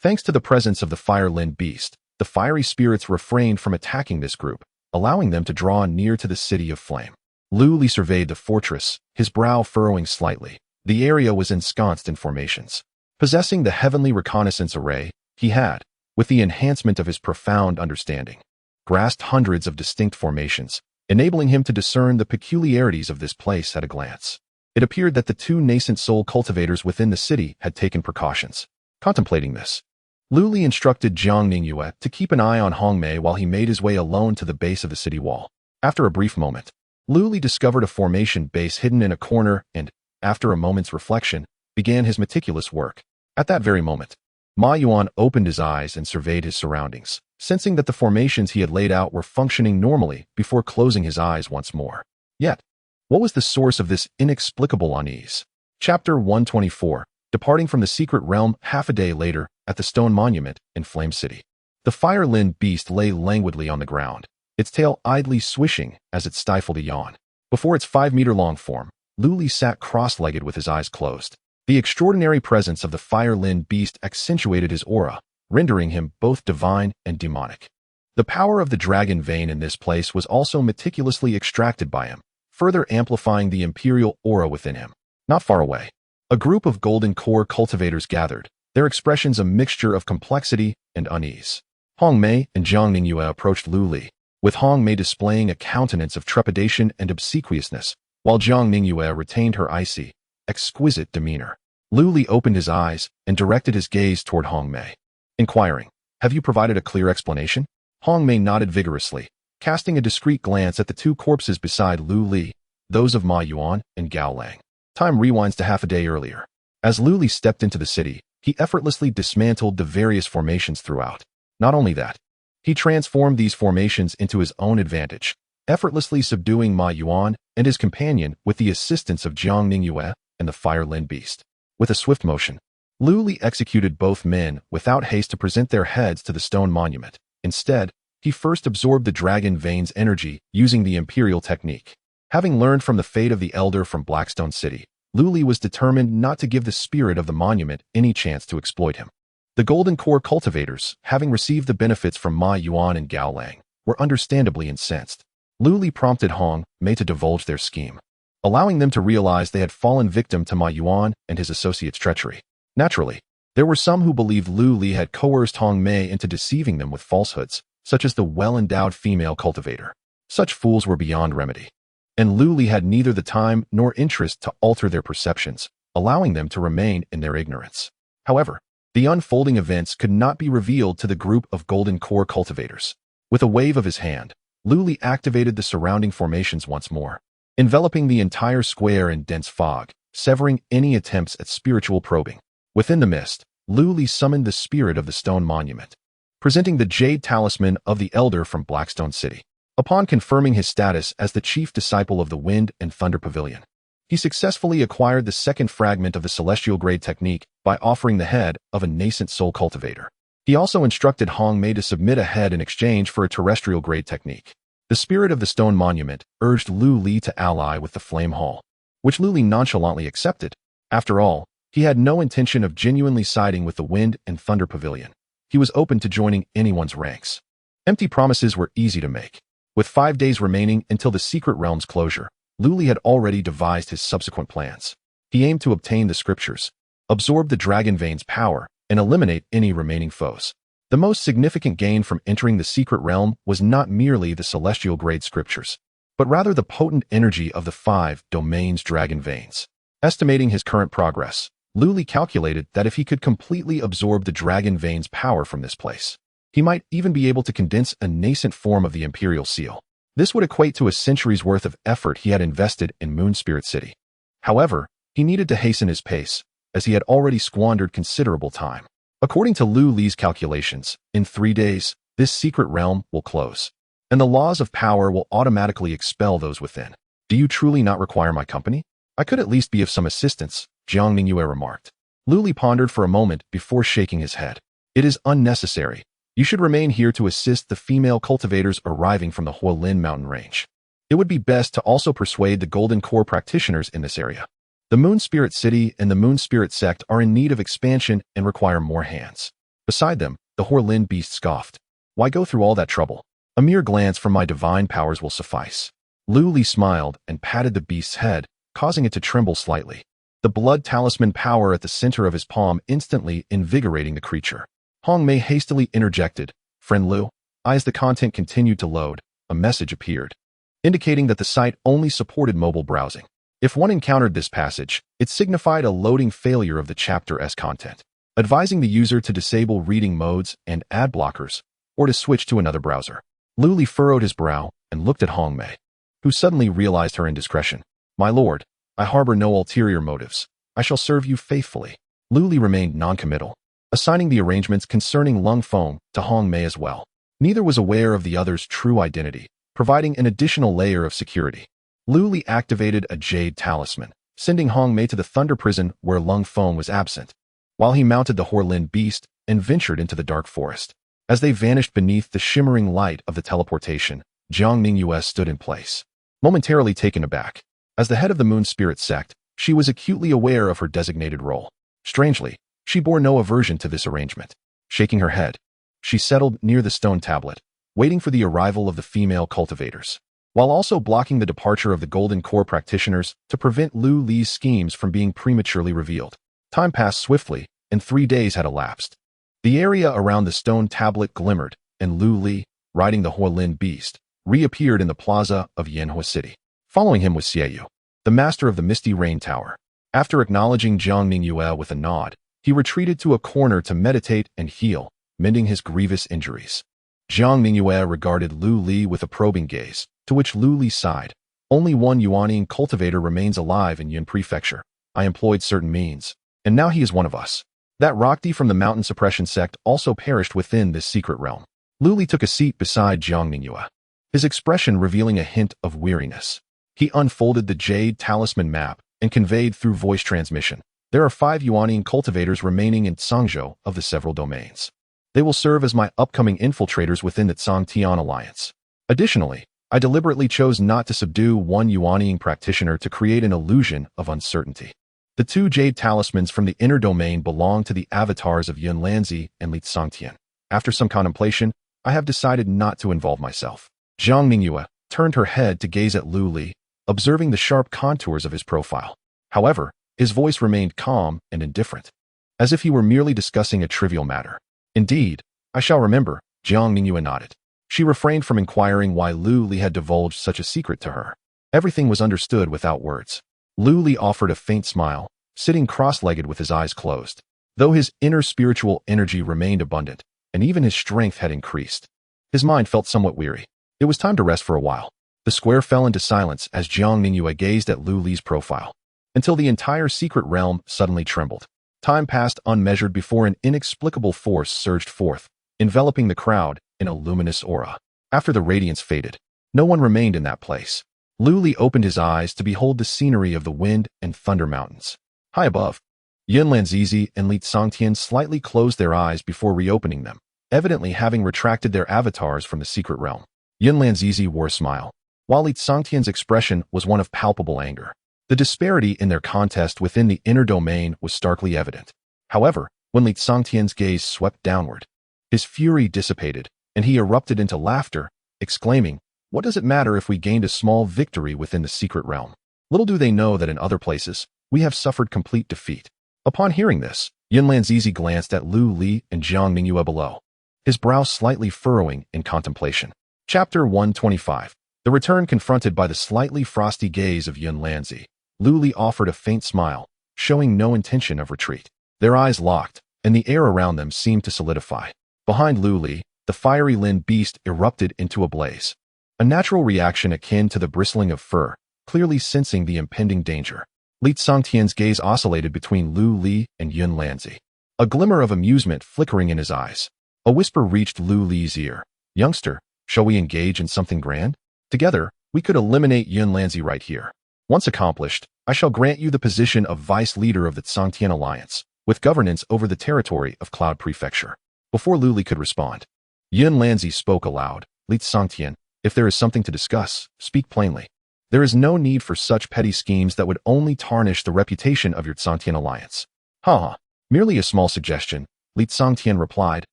Thanks to the presence of the fire-lind beast, the fiery spirits refrained from attacking this group, allowing them to draw near to the city of flame. Lu Li surveyed the fortress, his brow furrowing slightly. The area was ensconced in formations. Possessing the heavenly reconnaissance array, he had, with the enhancement of his profound understanding, grasped hundreds of distinct formations, enabling him to discern the peculiarities of this place at a glance. It appeared that the two nascent soul cultivators within the city had taken precautions. Contemplating this, Lu Li instructed Jiang Ningyue to keep an eye on Hong Mei while he made his way alone to the base of the city wall. After a brief moment, Lu Li discovered a formation base hidden in a corner and, after a moment's reflection, began his meticulous work. At that very moment, Ma Yuan opened his eyes and surveyed his surroundings, sensing that the formations he had laid out were functioning normally before closing his eyes once more. Yet, what was the source of this inexplicable unease? Chapter 124, Departing from the Secret Realm. Half a day later, at the stone monument in Flame City, the fire-limbed beast lay languidly on the ground, its tail idly swishing as it stifled a yawn. Before its 5-meter-long form, Lu Li sat cross-legged with his eyes closed. The extraordinary presence of the fire-limbed beast accentuated his aura, rendering him both divine and demonic. The power of the dragon vein in this place was also meticulously extracted by him, further amplifying the imperial aura within him. Not far away, a group of golden core cultivators gathered, their expressions a mixture of complexity and unease. Hong Mei and Jiang Ningyue approached Lu Li, with Hong Mei displaying a countenance of trepidation and obsequiousness, while Jiang Ningyue retained her icy, exquisite demeanor. Lu Li opened his eyes and directed his gaze toward Hong Mei, inquiring, "Have you provided a clear explanation?" Hong Mei nodded vigorously, casting a discreet glance at the two corpses beside Lu Li, those of Ma Yuan and Gao Lang. Time rewinds to half a day earlier. As Lu Li stepped into the city, he effortlessly dismantled the various formations throughout. Not only that, he transformed these formations into his own advantage, effortlessly subduing Ma Yuan and his companion with the assistance of Jiang Ningyue and the fire-limbed beast. With a swift motion, Lu Li executed both men without haste to present their heads to the stone monument. Instead, he first absorbed the dragon vein's energy using the imperial technique. Having learned from the fate of the elder from Blackstone City, Lu Li was determined not to give the spirit of the monument any chance to exploit him. The golden core cultivators, having received the benefits from Ma Yuan and Gao Lang, were understandably incensed. Lu Li prompted Hong Mei to divulge their scheme, allowing them to realize they had fallen victim to Ma Yuan and his associates' treachery. Naturally, there were some who believed Lu Li had coerced Hong Mei into deceiving them with falsehoods, such as the well-endowed female cultivator. Such fools were beyond remedy, and Lu Li had neither the time nor interest to alter their perceptions, allowing them to remain in their ignorance. However, the unfolding events could not be revealed to the group of golden core cultivators. With a wave of his hand, Lu Li activated the surrounding formations once more, enveloping the entire square in dense fog, severing any attempts at spiritual probing. Within the mist, Lu Li summoned the spirit of the stone monument, presenting the jade talisman of the elder from Blackstone City. Upon confirming his status as the chief disciple of the Wind and Thunder Pavilion, he successfully acquired the second fragment of the celestial grade technique by offering the head of a nascent soul cultivator. He also instructed Hong Mei to submit a head in exchange for a terrestrial grade technique. The spirit of the stone monument urged Lu Li to ally with the Flame Hall, which Lu Li nonchalantly accepted. After all, he had no intention of genuinely siding with the Wind and Thunder Pavilion. He was open to joining anyone's ranks. Empty promises were easy to make. With 5 days remaining until the Secret Realm's closure, Lu Li had already devised his subsequent plans. He aimed to obtain the scriptures, absorb the dragon vein's power, and eliminate any remaining foes. The most significant gain from entering the Secret Realm was not merely the celestial grade scriptures, but rather the potent energy of the 5 domains dragon veins. Estimating his current progress, Lu Li calculated that if he could completely absorb the dragon vein's power from this place, he might even be able to condense a nascent form of the Imperial Seal. This would equate to a century's worth of effort he had invested in Moon Spirit City. However, he needed to hasten his pace, as he had already squandered considerable time. According to Lu Li's calculations, in 3 days, this secret realm will close, and the laws of power will automatically expel those within. Do you truly not require my company? I could at least be of some assistance, Jiang Ningyue remarked. Lu Li pondered for a moment before shaking his head. It is unnecessary. You should remain here to assist the female cultivators arriving from the Huolin mountain range. It would be best to also persuade the Golden Core practitioners in this area. The Moon Spirit City and the Moon Spirit Sect are in need of expansion and require more hands. Beside them, the Huolin beast scoffed. Why go through all that trouble? A mere glance from my divine powers will suffice. Lu Li smiled and patted the beast's head, causing it to tremble slightly. The blood talisman power at the center of his palm instantly invigorating the creature. Hong Mei hastily interjected, "Friend Lu." As the content continued to load, a message appeared, indicating that the site only supported mobile browsing. If one encountered this passage, it signified a loading failure of the chapter's content, advising the user to disable reading modes and ad blockers, or to switch to another browser. Lu Li furrowed his brow and looked at Hong Mei, who suddenly realized her indiscretion. "My lord, I harbor no ulterior motives. I shall serve you faithfully." Lu Li remained non-committal, assigning the arrangements concerning Lung Feng to Hong Mei as well. Neither was aware of the other's true identity, providing an additional layer of security. Lu Li activated a jade talisman, sending Hong Mei to the Thunder Prison where Lung Feng was absent, while he mounted the Horlin beast and ventured into the dark forest. As they vanished beneath the shimmering light of the teleportation, Jiang Ningyue stood in place, momentarily taken aback. As the head of the Moon Spirit sect, she was acutely aware of her designated role. Strangely, she bore no aversion to this arrangement. Shaking her head, she settled near the stone tablet, waiting for the arrival of the female cultivators, while also blocking the departure of the Golden Core practitioners to prevent Lu Li's schemes from being prematurely revealed. Time passed swiftly, and 3 days had elapsed. The area around the stone tablet glimmered, and Lu Li, riding the Horlin beast, reappeared in the plaza of Yanhua City. Following him was Xieyu, the master of the Misty Rain Tower. After acknowledging Jiang Ningyue with a nod, he retreated to a corner to meditate and heal, mending his grievous injuries. Jiang Ningyue regarded Lu Li with a probing gaze, to which Lu Li sighed. "Only one Yuanian cultivator remains alive in Yun Prefecture. I employed certain means, and now he is one of us. That Rockdi from the Mountain Suppression sect also perished within this secret realm." Lu Li took a seat beside Jiang Ningyue, his expression revealing a hint of weariness. He unfolded the jade talisman map and conveyed through voice transmission. "There are 5 Yuanian cultivators remaining in Tsangzhou of the several domains. They will serve as my upcoming infiltrators within the Tsangtian Alliance. Additionally, I deliberately chose not to subdue one Yuanian practitioner to create an illusion of uncertainty. The 2 jade talismans from the inner domain belong to the avatars of Yun Lanzi and Li Tsangtian. After some contemplation, I have decided not to involve myself." Jiang Ningyue turned her head to gaze at Lu Li, observing the sharp contours of his profile. However, his voice remained calm and indifferent, as if he were merely discussing a trivial matter. "Indeed, I shall remember," Jiang Ningyue nodded. She refrained from inquiring why Lu Li had divulged such a secret to her. Everything was understood without words. Lu Li offered a faint smile, sitting cross-legged with his eyes closed. Though his inner spiritual energy remained abundant, and even his strength had increased, his mind felt somewhat weary. It was time to rest for a while. The square fell into silence as Jiang Ningyue gazed at Lu Li's profile, until the entire secret realm suddenly trembled. Time passed unmeasured before an inexplicable force surged forth, enveloping the crowd in a luminous aura. After the radiance faded, no one remained in that place. Lu Li opened his eyes to behold the scenery of the Wind and Thunder Mountains. High above, Yun Lanzizi and Li Tsangtian slightly closed their eyes before reopening them, evidently having retracted their avatars from the secret realm. Yun Lanzizi wore a smile, while Li Tsangtian's expression was one of palpable anger. The disparity in their contest within the inner domain was starkly evident. However, when Li Tsangtian's gaze swept downward, his fury dissipated, and he erupted into laughter, exclaiming, "What does it matter if we gained a small victory within the secret realm? Little do they know that in other places, we have suffered complete defeat." Upon hearing this, Yun Lanzizi glanced at Lu Li and Jiang Ningyue below, his brow slightly furrowing in contemplation. Chapter 125. The return. Confronted by the slightly frosty gaze of Yun Lanzi, Lu Li offered a faint smile, showing no intention of retreat. Their eyes locked, and the air around them seemed to solidify. Behind Lu Li, the fiery Lin beast erupted into a blaze, a natural reaction akin to the bristling of fur, clearly sensing the impending danger. Li Tsangtian's gaze oscillated between Lu Li and Yun Lanzi, a glimmer of amusement flickering in his eyes. A whisper reached Lu Li's ear. "Youngster, shall we engage in something grand? Together, we could eliminate Yun Lanzi right here. Once accomplished, I shall grant you the position of vice leader of the Tsangtian Alliance, with governance over the territory of Cloud Prefecture." Before Lu Li could respond, Yun Lanzi spoke aloud. "Li Tsangtian, if there is something to discuss, speak plainly. There is no need for such petty schemes that would only tarnish the reputation of your Tsangtian Alliance." "Ha, merely a small suggestion," Li Tsangtian replied,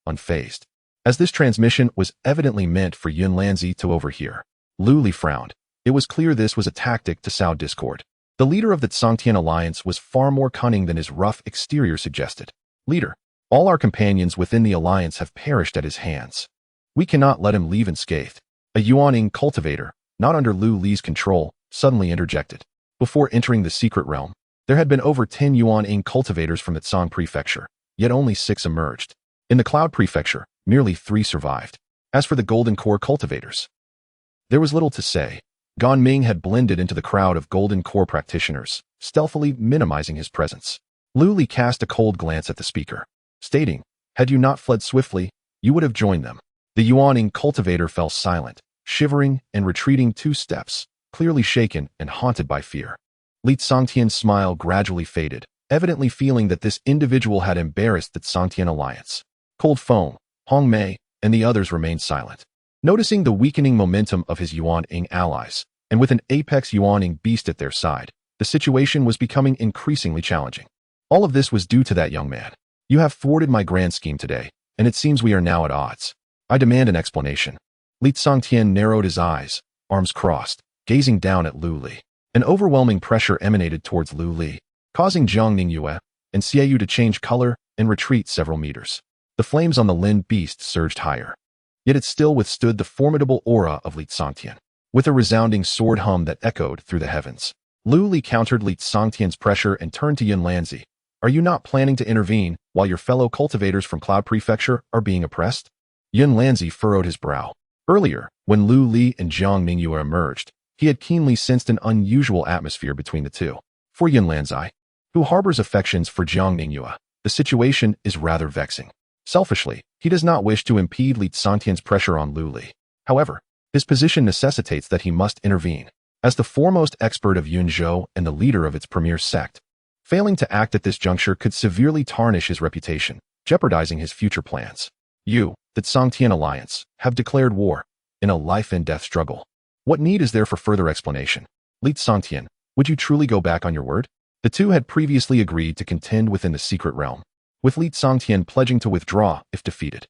unfazed. As this transmission was evidently meant for Yun Lanzi to overhear, Lu Li frowned. It was clear this was a tactic to sow discord. The leader of the Tsangtian Alliance was far more cunning than his rough exterior suggested. "Leader, all our companions within the Alliance have perished at his hands. We cannot let him leave unscathed." A Yuaning cultivator, not under Lu Li's control, suddenly interjected. Before entering the secret realm, there had been over 10 Yuan-ing cultivators from the Tsang prefecture, yet only 6 emerged. In the Cloud prefecture, merely 3 survived. As for the Golden Core cultivators, there was little to say. Gan Ming had blended into the crowd of Golden Core practitioners, stealthily minimizing his presence. Lu Li cast a cold glance at the speaker, stating, "Had you not fled swiftly, you would have joined them." The Yuan-ing cultivator fell silent, shivering and retreating 2 steps, clearly shaken and haunted by fear. Li Tsangtian's smile gradually faded, evidently feeling that this individual had embarrassed the Tsangtian alliance. Cold Foam, Hong Mei, and the others remained silent. Noticing the weakening momentum of his Yuan-ing allies, and with an apex Yuan-ing beast at their side, the situation was becoming increasingly challenging. All of this was due to that young man. You have thwarted my grand scheme today, and it seems we are now at odds. I demand an explanation. Li Tsangtian narrowed his eyes, arms crossed, gazing down at Lu Li. An overwhelming pressure emanated towards Lu Li, causing Zhang Ningyue and Xie to change color and retreat several meters. The flames on the Lin beast surged higher. Yet it still withstood the formidable aura of Li Tsangtian. With a resounding sword hum that echoed through the heavens, Lu Li countered Li Tsangtian's pressure and turned to Yun Lanzi. Are you not planning to intervene while your fellow cultivators from Cloud Prefecture are being oppressed? Yun Lanzi furrowed his brow. Earlier, when Lu Li and Zhang Ningyue emerged, he had keenly sensed an unusual atmosphere between the two. For Yun Lanzi, who harbors affections for Zhang Ningyue, the situation is rather vexing. Selfishly, he does not wish to impede Li Tsangtian's pressure on Lu Li. However, his position necessitates that he must intervene. As the foremost expert of Yunzhou and the leader of its premier sect, failing to act at this juncture could severely tarnish his reputation, jeopardizing his future plans. You, the Tsangtian Alliance, have declared war in a life-and-death struggle. What need is there for further explanation? Li Tsangtian, would you truly go back on your word? The two had previously agreed to contend within the secret realm, with Li Tsangtian pledging to withdraw if defeated.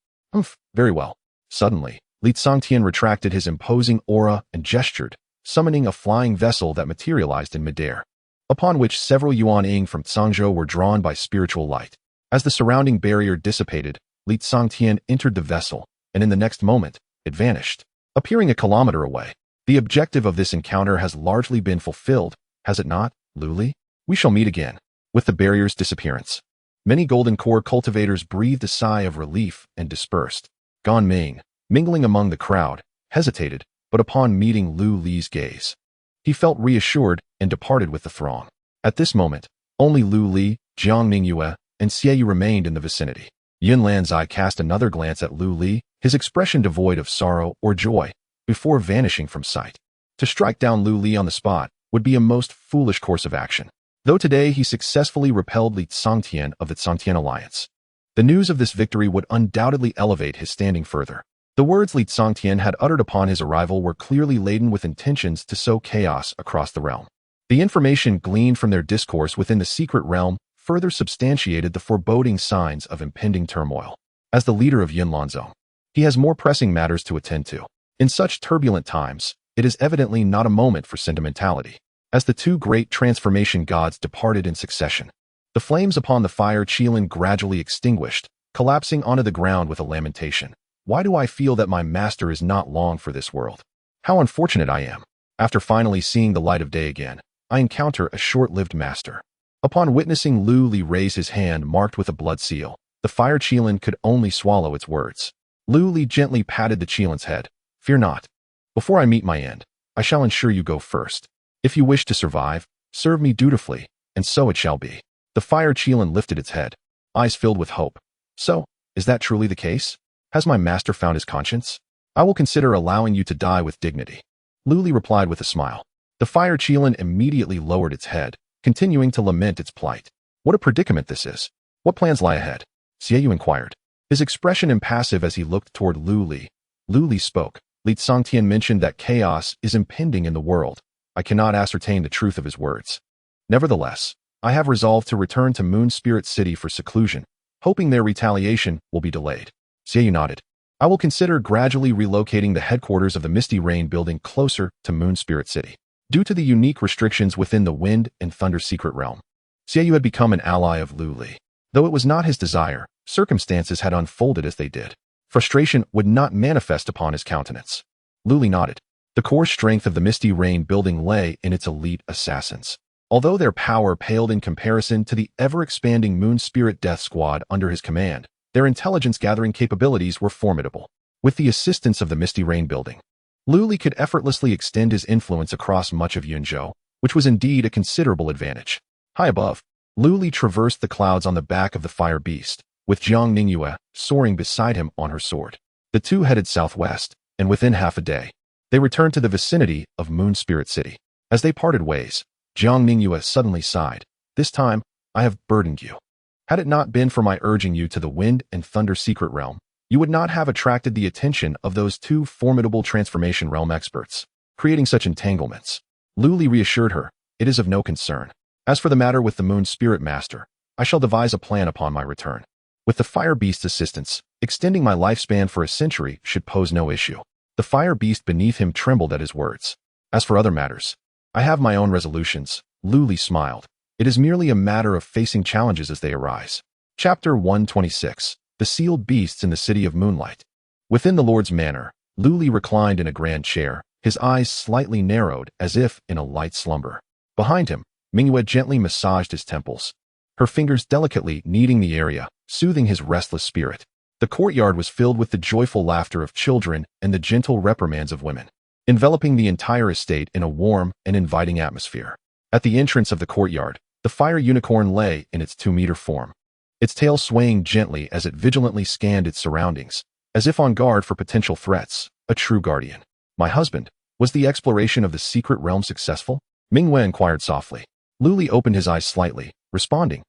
Very well. Suddenly, Li Tsangtian retracted his imposing aura and gestured, summoning a flying vessel that materialized in midair, upon which several Yuan-ing from Tsangzhou were drawn by spiritual light. As the surrounding barrier dissipated, Li Tsangtian entered the vessel, and in the next moment, it vanished, appearing a kilometer away. The objective of this encounter has largely been fulfilled, has it not, Lu Li? We shall meet again. With the barrier's disappearance, many Golden Core cultivators breathed a sigh of relief and dispersed. Gan Ming, mingling among the crowd, hesitated, but upon meeting Lu Li's gaze, he felt reassured and departed with the throng. At this moment, only Lu Li, Zhang Ningyue, and Xie remained in the vicinity. Yun Lanzi cast another glance at Lu Li, his expression devoid of sorrow or joy, before vanishing from sight. To strike down Lu Li on the spot would be a most foolish course of action, though today he successfully repelled Li Tsangtian of the Tsangtian Alliance. The news of this victory would undoubtedly elevate his standing further. The words Li Tsangtian had uttered upon his arrival were clearly laden with intentions to sow chaos across the realm. The information gleaned from their discourse within the secret realm further substantiated the foreboding signs of impending turmoil. As the leader of Yunlanzong, he has more pressing matters to attend to. In such turbulent times, it is evidently not a moment for sentimentality. As the two great transformation gods departed in succession, the flames upon the fire Qilin gradually extinguished, collapsing onto the ground with a lamentation. Why do I feel that my master is not long for this world? How unfortunate I am. After finally seeing the light of day again, I encounter a short-lived master. Upon witnessing Lu Li raise his hand marked with a blood seal, the fire Qilin could only swallow its words. Lu Li gently patted the Qilin's head. Fear not. Before I meet my end, I shall ensure you go first. If you wish to survive, serve me dutifully, and so it shall be. The fire Qilin lifted its head, eyes filled with hope. So, is that truly the case? Has my master found his conscience? I will consider allowing you to die with dignity. Lu Li replied with a smile. The fire Qilin immediately lowered its head, continuing to lament its plight. What a predicament this is. What plans lie ahead? Xie inquired, his expression impassive as he looked toward Lu Li. Lu Li spoke. Li Tsangtian mentioned that chaos is impending in the world. I cannot ascertain the truth of his words. Nevertheless, I have resolved to return to Moon Spirit City for seclusion, hoping their retaliation will be delayed. Xie nodded. I will consider gradually relocating the headquarters of the Misty Rain building closer to Moon Spirit City. Due to the unique restrictions within the Wind and Thunder secret realm, Xie had become an ally of Lu Li. Though it was not his desire, circumstances had unfolded as they did. Frustration would not manifest upon his countenance. Lu Li nodded. The The core strength of the Misty Rain building lay in its elite assassins. Although their power paled in comparison to the ever-expanding Moon Spirit Death Squad under his command, their intelligence-gathering capabilities were formidable. With the assistance of the Misty Rain building, Lu Li could effortlessly extend his influence across much of Yunzhou, which was indeed a considerable advantage. High above, Lu Li traversed the clouds on the back of the fire beast, with Jiang Ningyue soaring beside him on her sword. The two headed southwest, and within half a day, they returned to the vicinity of Moon Spirit City. As they parted ways, Jiang Ningyue suddenly sighed. This time, I have burdened you. Had it not been for my urging you to the Wind and Thunder Secret Realm, you would not have attracted the attention of those two formidable transformation realm experts, creating such entanglements. Lu Li reassured her, it is of no concern. As for the matter with the Moon Spirit Master, I shall devise a plan upon my return. With the Fire Beast's assistance, extending my lifespan for a century should pose no issue. The Fire Beast beneath him trembled at his words. As for other matters, I have my own resolutions. Lu Li smiled. It is merely a matter of facing challenges as they arise. Chapter 126. The Sealed Beasts in the City of Moonlight. Within the Lord's Manor, Lu Li reclined in a grand chair, his eyes slightly narrowed as if in a light slumber. Behind him, Mingyue gently massaged his temples, her fingers delicately kneading the area, soothing his restless spirit. The courtyard was filled with the joyful laughter of children and the gentle reprimands of women, enveloping the entire estate in a warm and inviting atmosphere. At the entrance of the courtyard, the fire unicorn lay in its 2-meter form, its tail swaying gently as it vigilantly scanned its surroundings, as if on guard for potential threats, a true guardian. My husband, was the exploration of the secret realm successful? Mingyue inquired softly. Lu Li opened his eyes slightly, responding,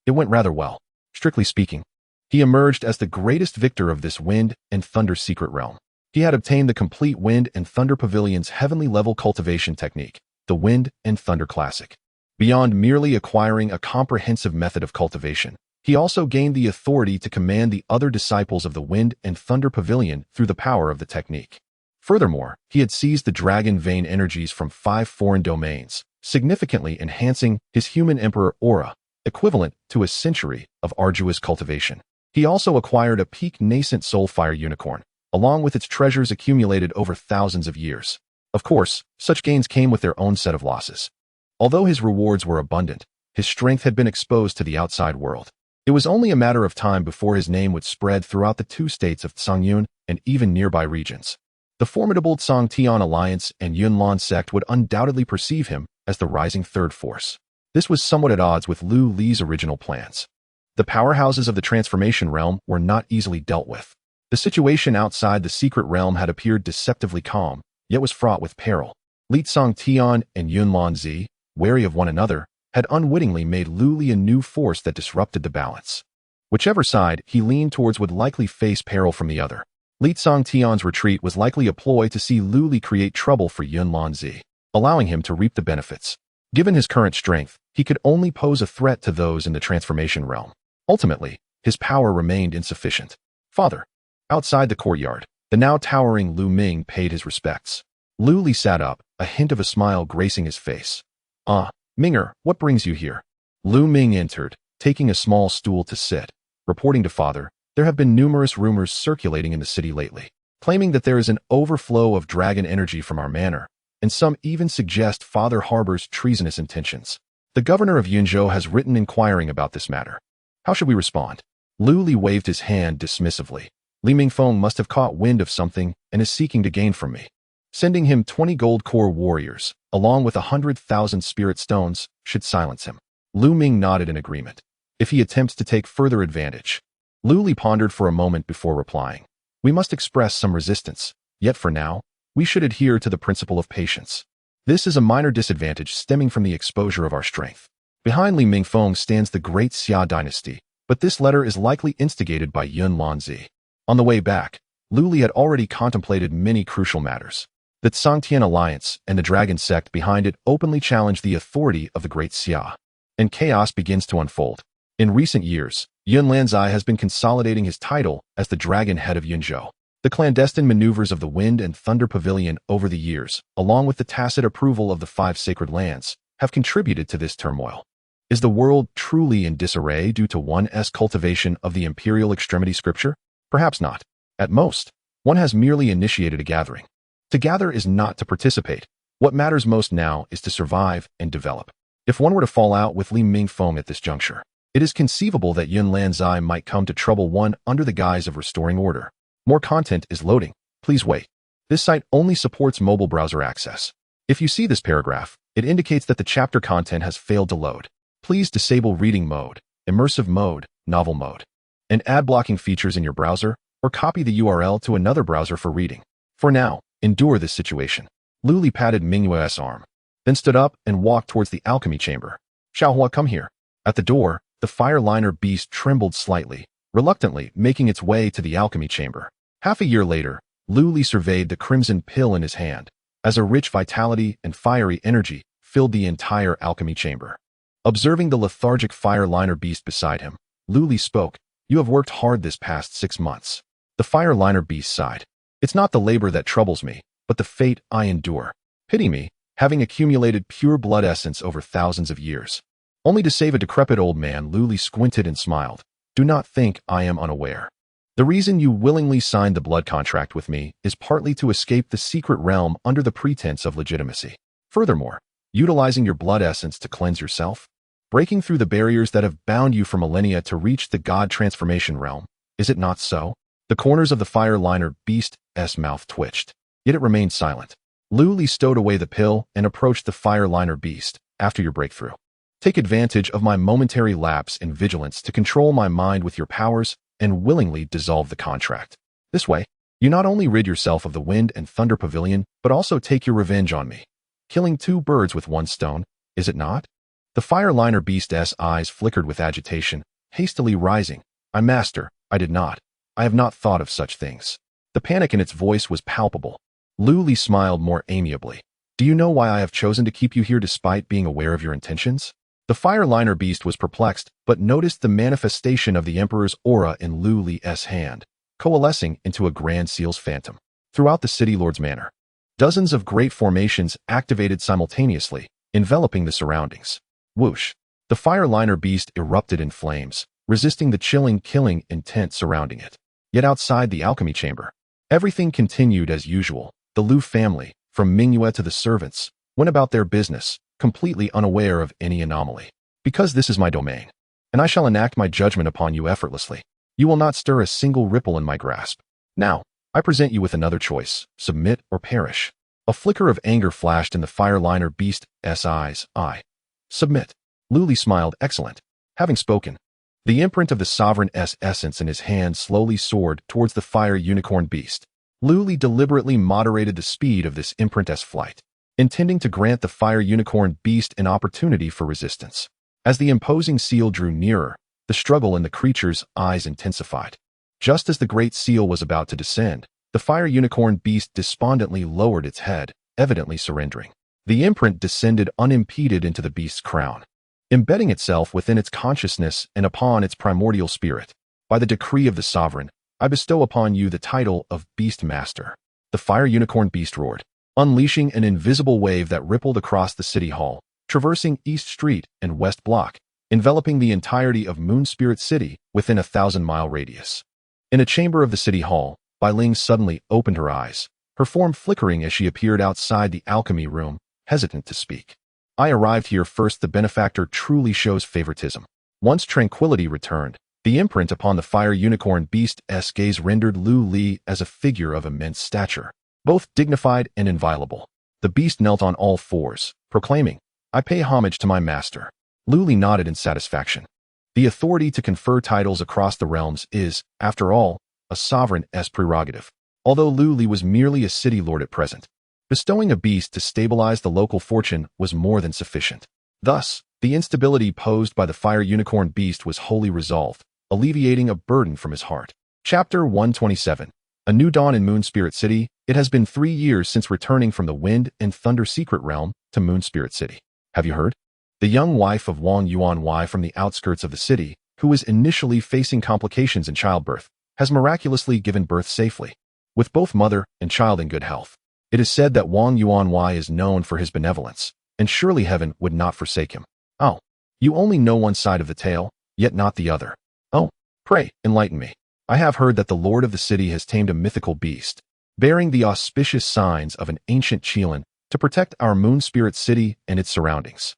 It went rather well. Strictly speaking, he emerged as the greatest victor of this Wind and Thunder secret realm. He had obtained the complete Wind and Thunder Pavilion's heavenly-level cultivation technique, the Wind and Thunder Classic. Beyond merely acquiring a comprehensive method of cultivation, he also gained the authority to command the other disciples of the Wind and Thunder Pavilion through the power of the technique. Furthermore, he had seized the dragon vein energies from 5 foreign domains, significantly enhancing his human emperor aura, equivalent to a century of arduous cultivation. He also acquired a peak nascent soulfire unicorn, along with its treasures accumulated over thousands of years. Of course, such gains came with their own set of losses. Although his rewards were abundant, his strength had been exposed to the outside world. It was only a matter of time before his name would spread throughout the 2 states of Tsangyun and even nearby regions. The formidable Tsangtian Alliance and Yunlan sect would undoubtedly perceive him as the rising third force. This was somewhat at odds with Lu Li's original plans. The powerhouses of the transformation realm were not easily dealt with. The situation outside the secret realm had appeared deceptively calm, yet was fraught with peril. Li Tsangtian and Yunlan Zi, wary of one another, had unwittingly made Lu Li a new force that disrupted the balance. Whichever side he leaned towards would likely face peril from the other. Li Tsangtian's retreat was likely a ploy to see Lu Li create trouble for Yunlan Zi, allowing him to reap the benefits. Given his current strength, he could only pose a threat to those in the transformation realm. Ultimately, his power remained insufficient. Father. Outside the courtyard, the now towering Lu Ming paid his respects. Lu Li sat up, a hint of a smile gracing his face. Minger, what brings you here? Lu Ming entered, taking a small stool to sit. Reporting to father, there have been numerous rumors circulating in the city lately, claiming that there is an overflow of dragon energy from our manor, and some even suggest father harbors treasonous intentions. The governor of Yunzhou has written inquiring about this matter. How should we respond? Lu Li waved his hand dismissively. Li Mingfeng must have caught wind of something and is seeking to gain from me. Sending him 20 gold core warriors, along with 100,000 spirit stones, should silence him. Lu Ming nodded in agreement. If he attempts to take further advantage. Lu Li pondered for a moment before replying. We must express some resistance, yet for now, we should adhere to the principle of patience. This is a minor disadvantage stemming from the exposure of our strength. Behind Li Mingfeng stands the great Xia dynasty, but this letter is likely instigated by Yunlan Zi. On the way back, Lu Li had already contemplated many crucial matters. The Tsangtian Alliance and the dragon sect behind it openly challenge the authority of the great Xia, and chaos begins to unfold. In recent years, Yunlan Zi has been consolidating his title as the dragon head of Yunzhou. The clandestine maneuvers of the Wind and Thunder Pavilion over the years, along with the tacit approval of the 5 sacred lands, have contributed to this turmoil. Is the world truly in disarray due to one's cultivation of the imperial extremity scripture? Perhaps not. At most, one has merely initiated a gathering. To gather is not to participate. What matters most now is to survive and develop. If one were to fall out with Li Mingfeng at this juncture, it is conceivable that Yun Lanzai might come to trouble one under the guise of restoring order. More content is loading. Please wait. This site only supports mobile browser access. If you see this paragraph, it indicates that the chapter content has failed to load. Please disable reading mode, immersive mode, novel mode, and ad blocking features in your browser, or copy the URL to another browser for reading. For now, endure this situation. Lu Li patted Mingyue's arm, then stood up and walked towards the alchemy chamber. Xiaohua, come here. At the door, the fire liner beast trembled slightly, reluctantly making its way to the alchemy chamber. Half a year later, Lu Li surveyed the crimson pill in his hand, as a rich vitality and fiery energy filled the entire alchemy chamber. Observing the lethargic fire liner beast beside him, Lu Li spoke, "You have worked hard this past 6 months." The fire liner beast sighed. "It's not the labor that troubles me, but the fate I endure. Pity me, having accumulated pure blood essence over thousands of years. Only to save a decrepit old man." Lu Li squinted and smiled. "Do not think I am unaware. The reason you willingly signed the blood contract with me is partly to escape the secret realm under the pretense of legitimacy. Furthermore, utilizing your blood essence to cleanse yourself, breaking through the barriers that have bound you for millennia to reach the God transformation realm, is it not so?" The corners of the fire liner beast's mouth twitched, yet it remained silent. Lu Li stowed away the pill and approached the fire liner beast. "After your breakthrough, take advantage of my momentary lapse in vigilance to control my mind with your powers and willingly dissolve the contract. This way, you not only rid yourself of the Wind and Thunder Pavilion, but also take your revenge on me. Killing 2 birds with 1 stone, is it not?" The fire liner beast's eyes flickered with agitation, hastily rising. Master, I did not. I have not thought of such things." The panic in its voice was palpable. Lu Li smiled more amiably. "Do you know why I have chosen to keep you here despite being aware of your intentions?" The fire liner beast was perplexed, but noticed the manifestation of the Emperor's aura in Lu Li's hand, coalescing into a grand seal's phantom. Throughout the city lord's manor, dozens of great formations activated simultaneously, enveloping the surroundings. Whoosh! The fire liner beast erupted in flames, resisting the chilling killing intent surrounding it. Yet outside the alchemy chamber, everything continued as usual. The Lu family, from Mingyue to the servants, went about their business, completely unaware of any anomaly. "Because this is my domain, and I shall enact my judgment upon you effortlessly. You will not stir a single ripple in my grasp. Now, I present you with another choice: submit or perish." A flicker of anger flashed in the fire liner beast's eyes. "I submit." Lu Li smiled. "Excellent." Having spoken, the imprint of the sovereign's essence in his hand slowly soared towards the fire unicorn beast. Lu Li deliberately moderated the speed of this imprint's flight, intending to grant the fire unicorn beast an opportunity for resistance. As the imposing seal drew nearer, the struggle in the creature's eyes intensified. Just as the great seal was about to descend, the fire unicorn beast despondently lowered its head, evidently surrendering. The imprint descended unimpeded into the beast's crown, embedding itself within its consciousness and upon its primordial spirit. "By the decree of the sovereign, I bestow upon you the title of Beast Master." The fire unicorn beast roared, unleashing an invisible wave that rippled across the city hall, traversing East Street and West Block, enveloping the entirety of Moon Spirit City within a 1,000-mile radius. In a chamber of the city hall, Bai Ling suddenly opened her eyes, her form flickering as she appeared outside the alchemy room, hesitant to speak. "I arrived here first." The benefactor truly shows favoritism. Once tranquility returned, the imprint upon the fire unicorn beast's gaze rendered Lu Li as a figure of immense stature, both dignified and inviolable. The beast knelt on all fours, proclaiming, "I pay homage to my master." Lu Li nodded in satisfaction. The authority to confer titles across the realms is, after all, a sovereign's prerogative. Although Lu Li was merely a city lord at present, bestowing a beast to stabilize the local fortune was more than sufficient. Thus, the instability posed by the fire unicorn beast was wholly resolved, alleviating a burden from his heart. Chapter 127. A New Dawn in Moon Spirit City. It has been 3 years since returning from the Wind and Thunder Secret Realm to Moon Spirit City. Have you heard? The young wife of Wang Yuanwei from the outskirts of the city, who was initially facing complications in childbirth, has miraculously given birth safely, with both mother and child in good health. It is said that Wang Yuanwei is known for his benevolence, and surely heaven would not forsake him. Oh, you only know one side of the tale, yet not the other. Oh, pray, enlighten me. I have heard that the lord of the city has tamed a mythical beast. bearing the auspicious signs of an ancient Chelan to protect our moon spirit city and its surroundings.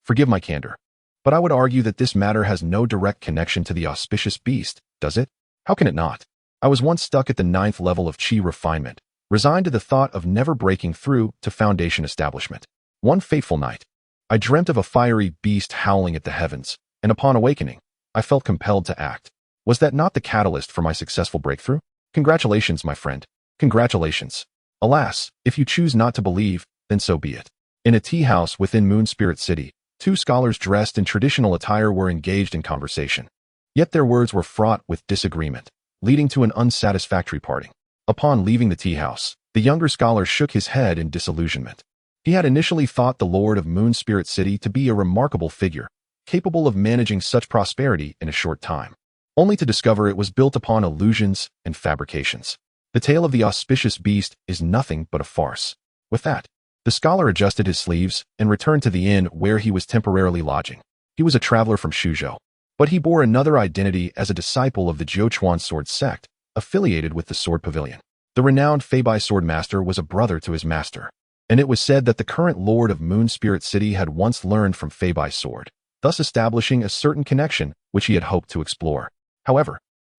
Forgive my candor, but I would argue that this matter has no direct connection to the auspicious beast, does it? How can it not? I was once stuck at the 9th level of chi refinement, resigned to the thought of never breaking through to foundation establishment. One fateful night, I dreamt of a fiery beast howling at the heavens, and upon awakening, I felt compelled to act. Was that not the catalyst for my successful breakthrough? Congratulations, my friend. Congratulations. Alas, if you choose not to believe, then so be it. In a tea house within Moon Spirit City, two scholars dressed in traditional attire were engaged in conversation. Yet their words were fraught with disagreement, leading to an unsatisfactory parting. Upon leaving the tea house, the younger scholar shook his head in disillusionment. He had initially thought the Lord of Moon Spirit City to be a remarkable figure, capable of managing such prosperity in a short time, only to discover it was built upon illusions and fabrications. The tale of the auspicious beast is nothing but a farce. With that, the scholar adjusted his sleeves and returned to the inn where he was temporarily lodging. He was a traveler from Shuzhou, but he bore another identity as a disciple of the Jiuquan sword sect, affiliated with the Sword Pavilion. The renowned Feibai sword master was a brother to his master, and it was said that the current lord of Moon Spirit City had once learned from Feibai's sword, thus establishing a certain connection which he had hoped to explore. However,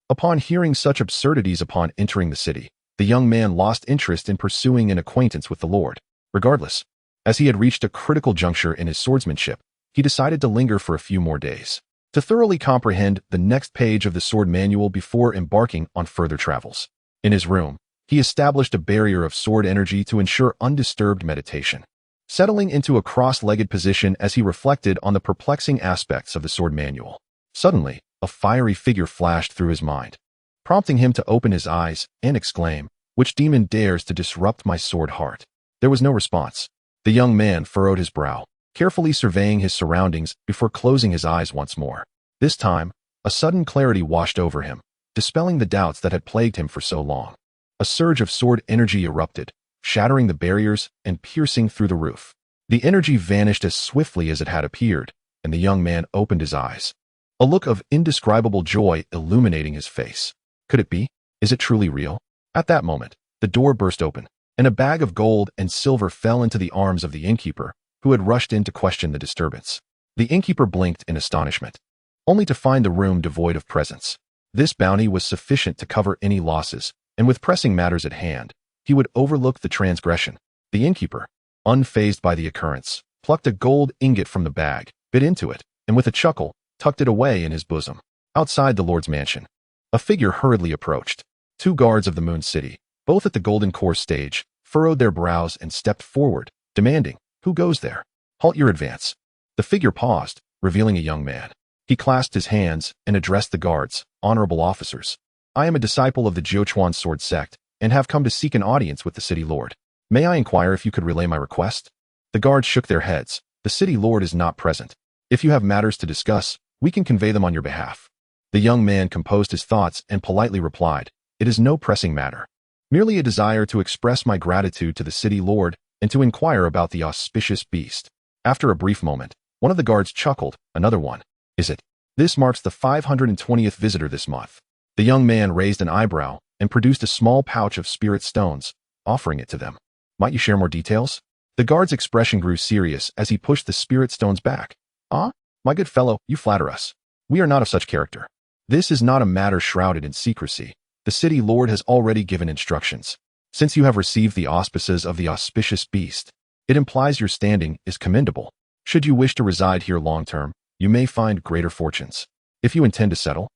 upon hearing such absurdities upon entering the city, the young man lost interest in pursuing an acquaintance with the lord. Regardless, as he had reached a critical juncture in his swordsmanship, he decided to linger for a few more days, to thoroughly comprehend the next page of the sword manual before embarking on further travels. In his room, he established a barrier of sword energy to ensure undisturbed meditation, settling into a cross-legged position as he reflected on the perplexing aspects of the sword manual. Suddenly, a fiery figure flashed through his mind, prompting him to open his eyes and exclaim, "Which demon dares to disrupt my sword heart?" There was no response. The young man furrowed his brow, carefully surveying his surroundings before closing his eyes once more. This time, a sudden clarity washed over him, dispelling the doubts that had plagued him for so long. A surge of sword energy erupted, shattering the barriers and piercing through the roof. The energy vanished as swiftly as it had appeared, and the young man opened his eyes, a look of indescribable joy illuminating his face. Could it be? Is it truly real? At that moment, the door burst open, and a bag of gold and silver fell into the arms of the innkeeper, who had rushed in to question the disturbance. The innkeeper blinked in astonishment, only to find the room devoid of presents. This bounty was sufficient to cover any losses, and with pressing matters at hand, he would overlook the transgression. The innkeeper, unfazed by the occurrence, plucked a gold ingot from the bag, bit into it, and with a chuckle, tucked it away in his bosom. Outside the lord's mansion, a figure hurriedly approached. Two guards of the Moon City, both at the Golden Core stage, furrowed their brows and stepped forward, demanding, "Who goes there? Halt your advance." The figure paused, revealing a young man. He clasped his hands and addressed the guards, "Honorable officers, I am a disciple of the Jiuquan sword sect and have come to seek an audience with the city lord. May I inquire if you could relay my request?" The guards shook their heads. "The city lord is not present. If you have matters to discuss, we can convey them on your behalf." The young man composed his thoughts and politely replied, "It is no pressing matter. Merely a desire to express my gratitude to the city lord and to inquire about the auspicious beast." After a brief moment, one of the guards chuckled, another one, "Is it? This marks the 520th visitor this month." The young man raised an eyebrow and produced a small pouch of spirit stones, offering it to them. "Might you share more details?" The guard's expression grew serious as he pushed the spirit stones back. "Ah, my good fellow, you flatter us. We are not of such character. This is not a matter shrouded in secrecy. The city lord has already given instructions. Since you have received the auspices of the auspicious beast, it implies your standing is commendable. Should you wish to reside here long-term, you may find greater fortunes. If you intend to settle,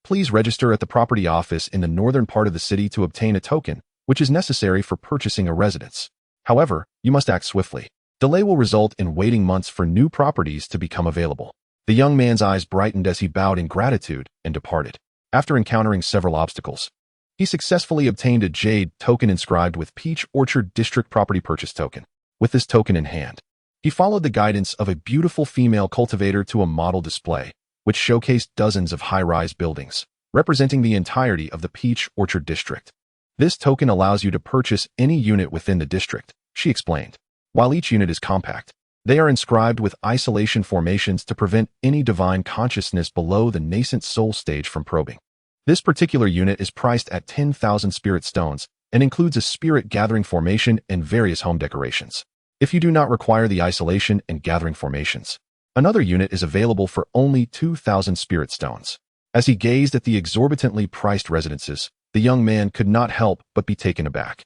please register at the property office in the northern part of the city to obtain a token, which is necessary for purchasing a residence. However, you must act swiftly. Delay will result in waiting months for new properties to become available." The young man's eyes brightened as he bowed in gratitude and departed. After encountering several obstacles, he successfully obtained a jade token inscribed with Peach Orchard District Property Purchase Token. With this token in hand, he followed the guidance of a beautiful female cultivator to a model display, which showcased dozens of high-rise buildings, representing the entirety of the Peach Orchard District. "This token allows you to purchase any unit within the district," she explained. "While each unit is compact, they are inscribed with isolation formations to prevent any divine consciousness below the nascent soul stage from probing. This particular unit is priced at 10,000 spirit stones and includes a spirit gathering formation and various home decorations. If you do not require the isolation and gathering formations, another unit is available for only 2,000 spirit stones. As he gazed at the exorbitantly priced residences, the young man could not help but be taken aback.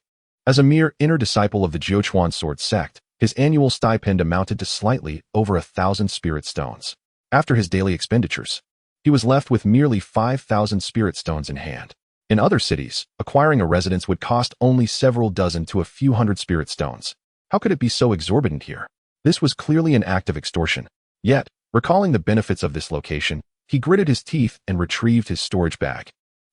As a mere inner disciple of the Jiuquan sword sect, his annual stipend amounted to slightly over 1,000 spirit stones. After his daily expenditures, he was left with merely 5,000 spirit stones in hand. In other cities, acquiring a residence would cost only several dozen to a few hundred spirit stones. How could it be so exorbitant here? This was clearly an act of extortion. Yet, recalling the benefits of this location, he gritted his teeth and retrieved his storage bag.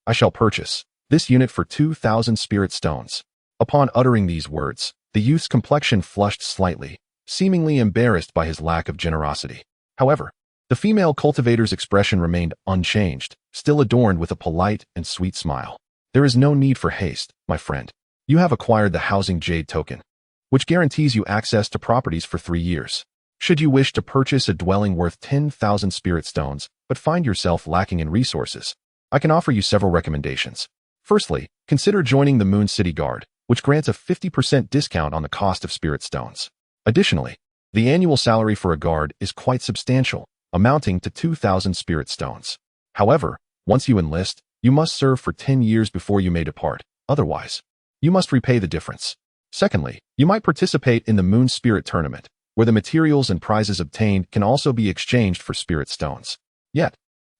I shall purchase this unit for 2,000 spirit stones. Upon uttering these words, the youth's complexion flushed slightly, seemingly embarrassed by his lack of generosity. However, the female cultivator's expression remained unchanged, still adorned with a polite and sweet smile. There is no need for haste, my friend. You have acquired the housing jade token, which guarantees you access to properties for 3 years. Should you wish to purchase a dwelling worth 10,000 spirit stones, but find yourself lacking in resources, I can offer you several recommendations. Firstly, consider joining the Moon City Guard, which grants a 50% discount on the cost of spirit stones. Additionally, the annual salary for a guard is quite substantial, amounting to 2,000 spirit stones. However, once you enlist, you must serve for 10 years before you may depart. Otherwise, you must repay the difference. Secondly, you might participate in the Moon Spirit Tournament, where the materials and prizes obtained can also be exchanged for spirit stones. Yet,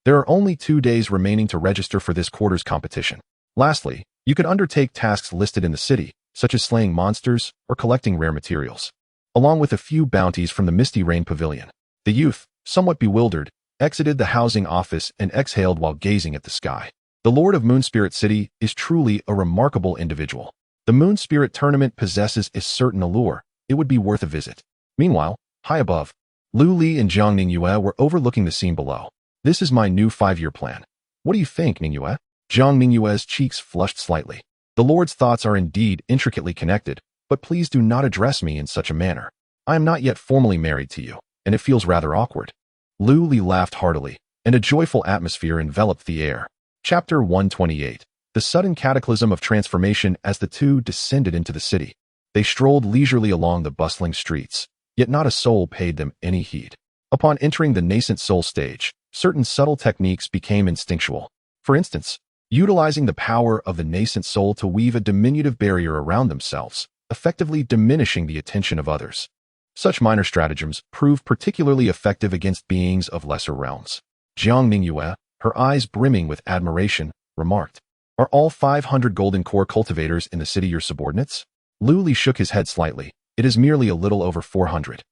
there are only 2 days remaining to register for this quarter's competition. Lastly, you could undertake tasks listed in the city, such as slaying monsters or collecting rare materials, along with a few bounties from the Misty Rain Pavilion. The youth, somewhat bewildered, exited the housing office and exhaled while gazing at the sky. The Lord of Moon Spirit City is truly a remarkable individual. The Moon Spirit Tournament possesses a certain allure. It would be worth a visit. Meanwhile, high above, Lu Li and Jiang Ningyue were overlooking the scene below. This is my new 5-year plan. What do you think, Ningyue? Jiang Ningyue's cheeks flushed slightly. The Lord's thoughts are indeed intricately connected, but please do not address me in such a manner. I am not yet formally married to you, and it feels rather awkward. Lu Li laughed heartily, and a joyful atmosphere enveloped the air. Chapter 128. The sudden cataclysm of transformation. As the two descended into the city, they strolled leisurely along the bustling streets, yet not a soul paid them any heed. Upon entering the nascent soul stage, certain subtle techniques became instinctual. For instance, utilizing the power of the nascent soul to weave a diminutive barrier around themselves, effectively diminishing the attention of others. Such minor stratagems proved particularly effective against beings of lesser realms. Jiang Ningyue, her eyes brimming with admiration, remarked, "Are all 500 golden core cultivators in the city your subordinates?" Lu Li shook his head slightly. It is merely a little over 400.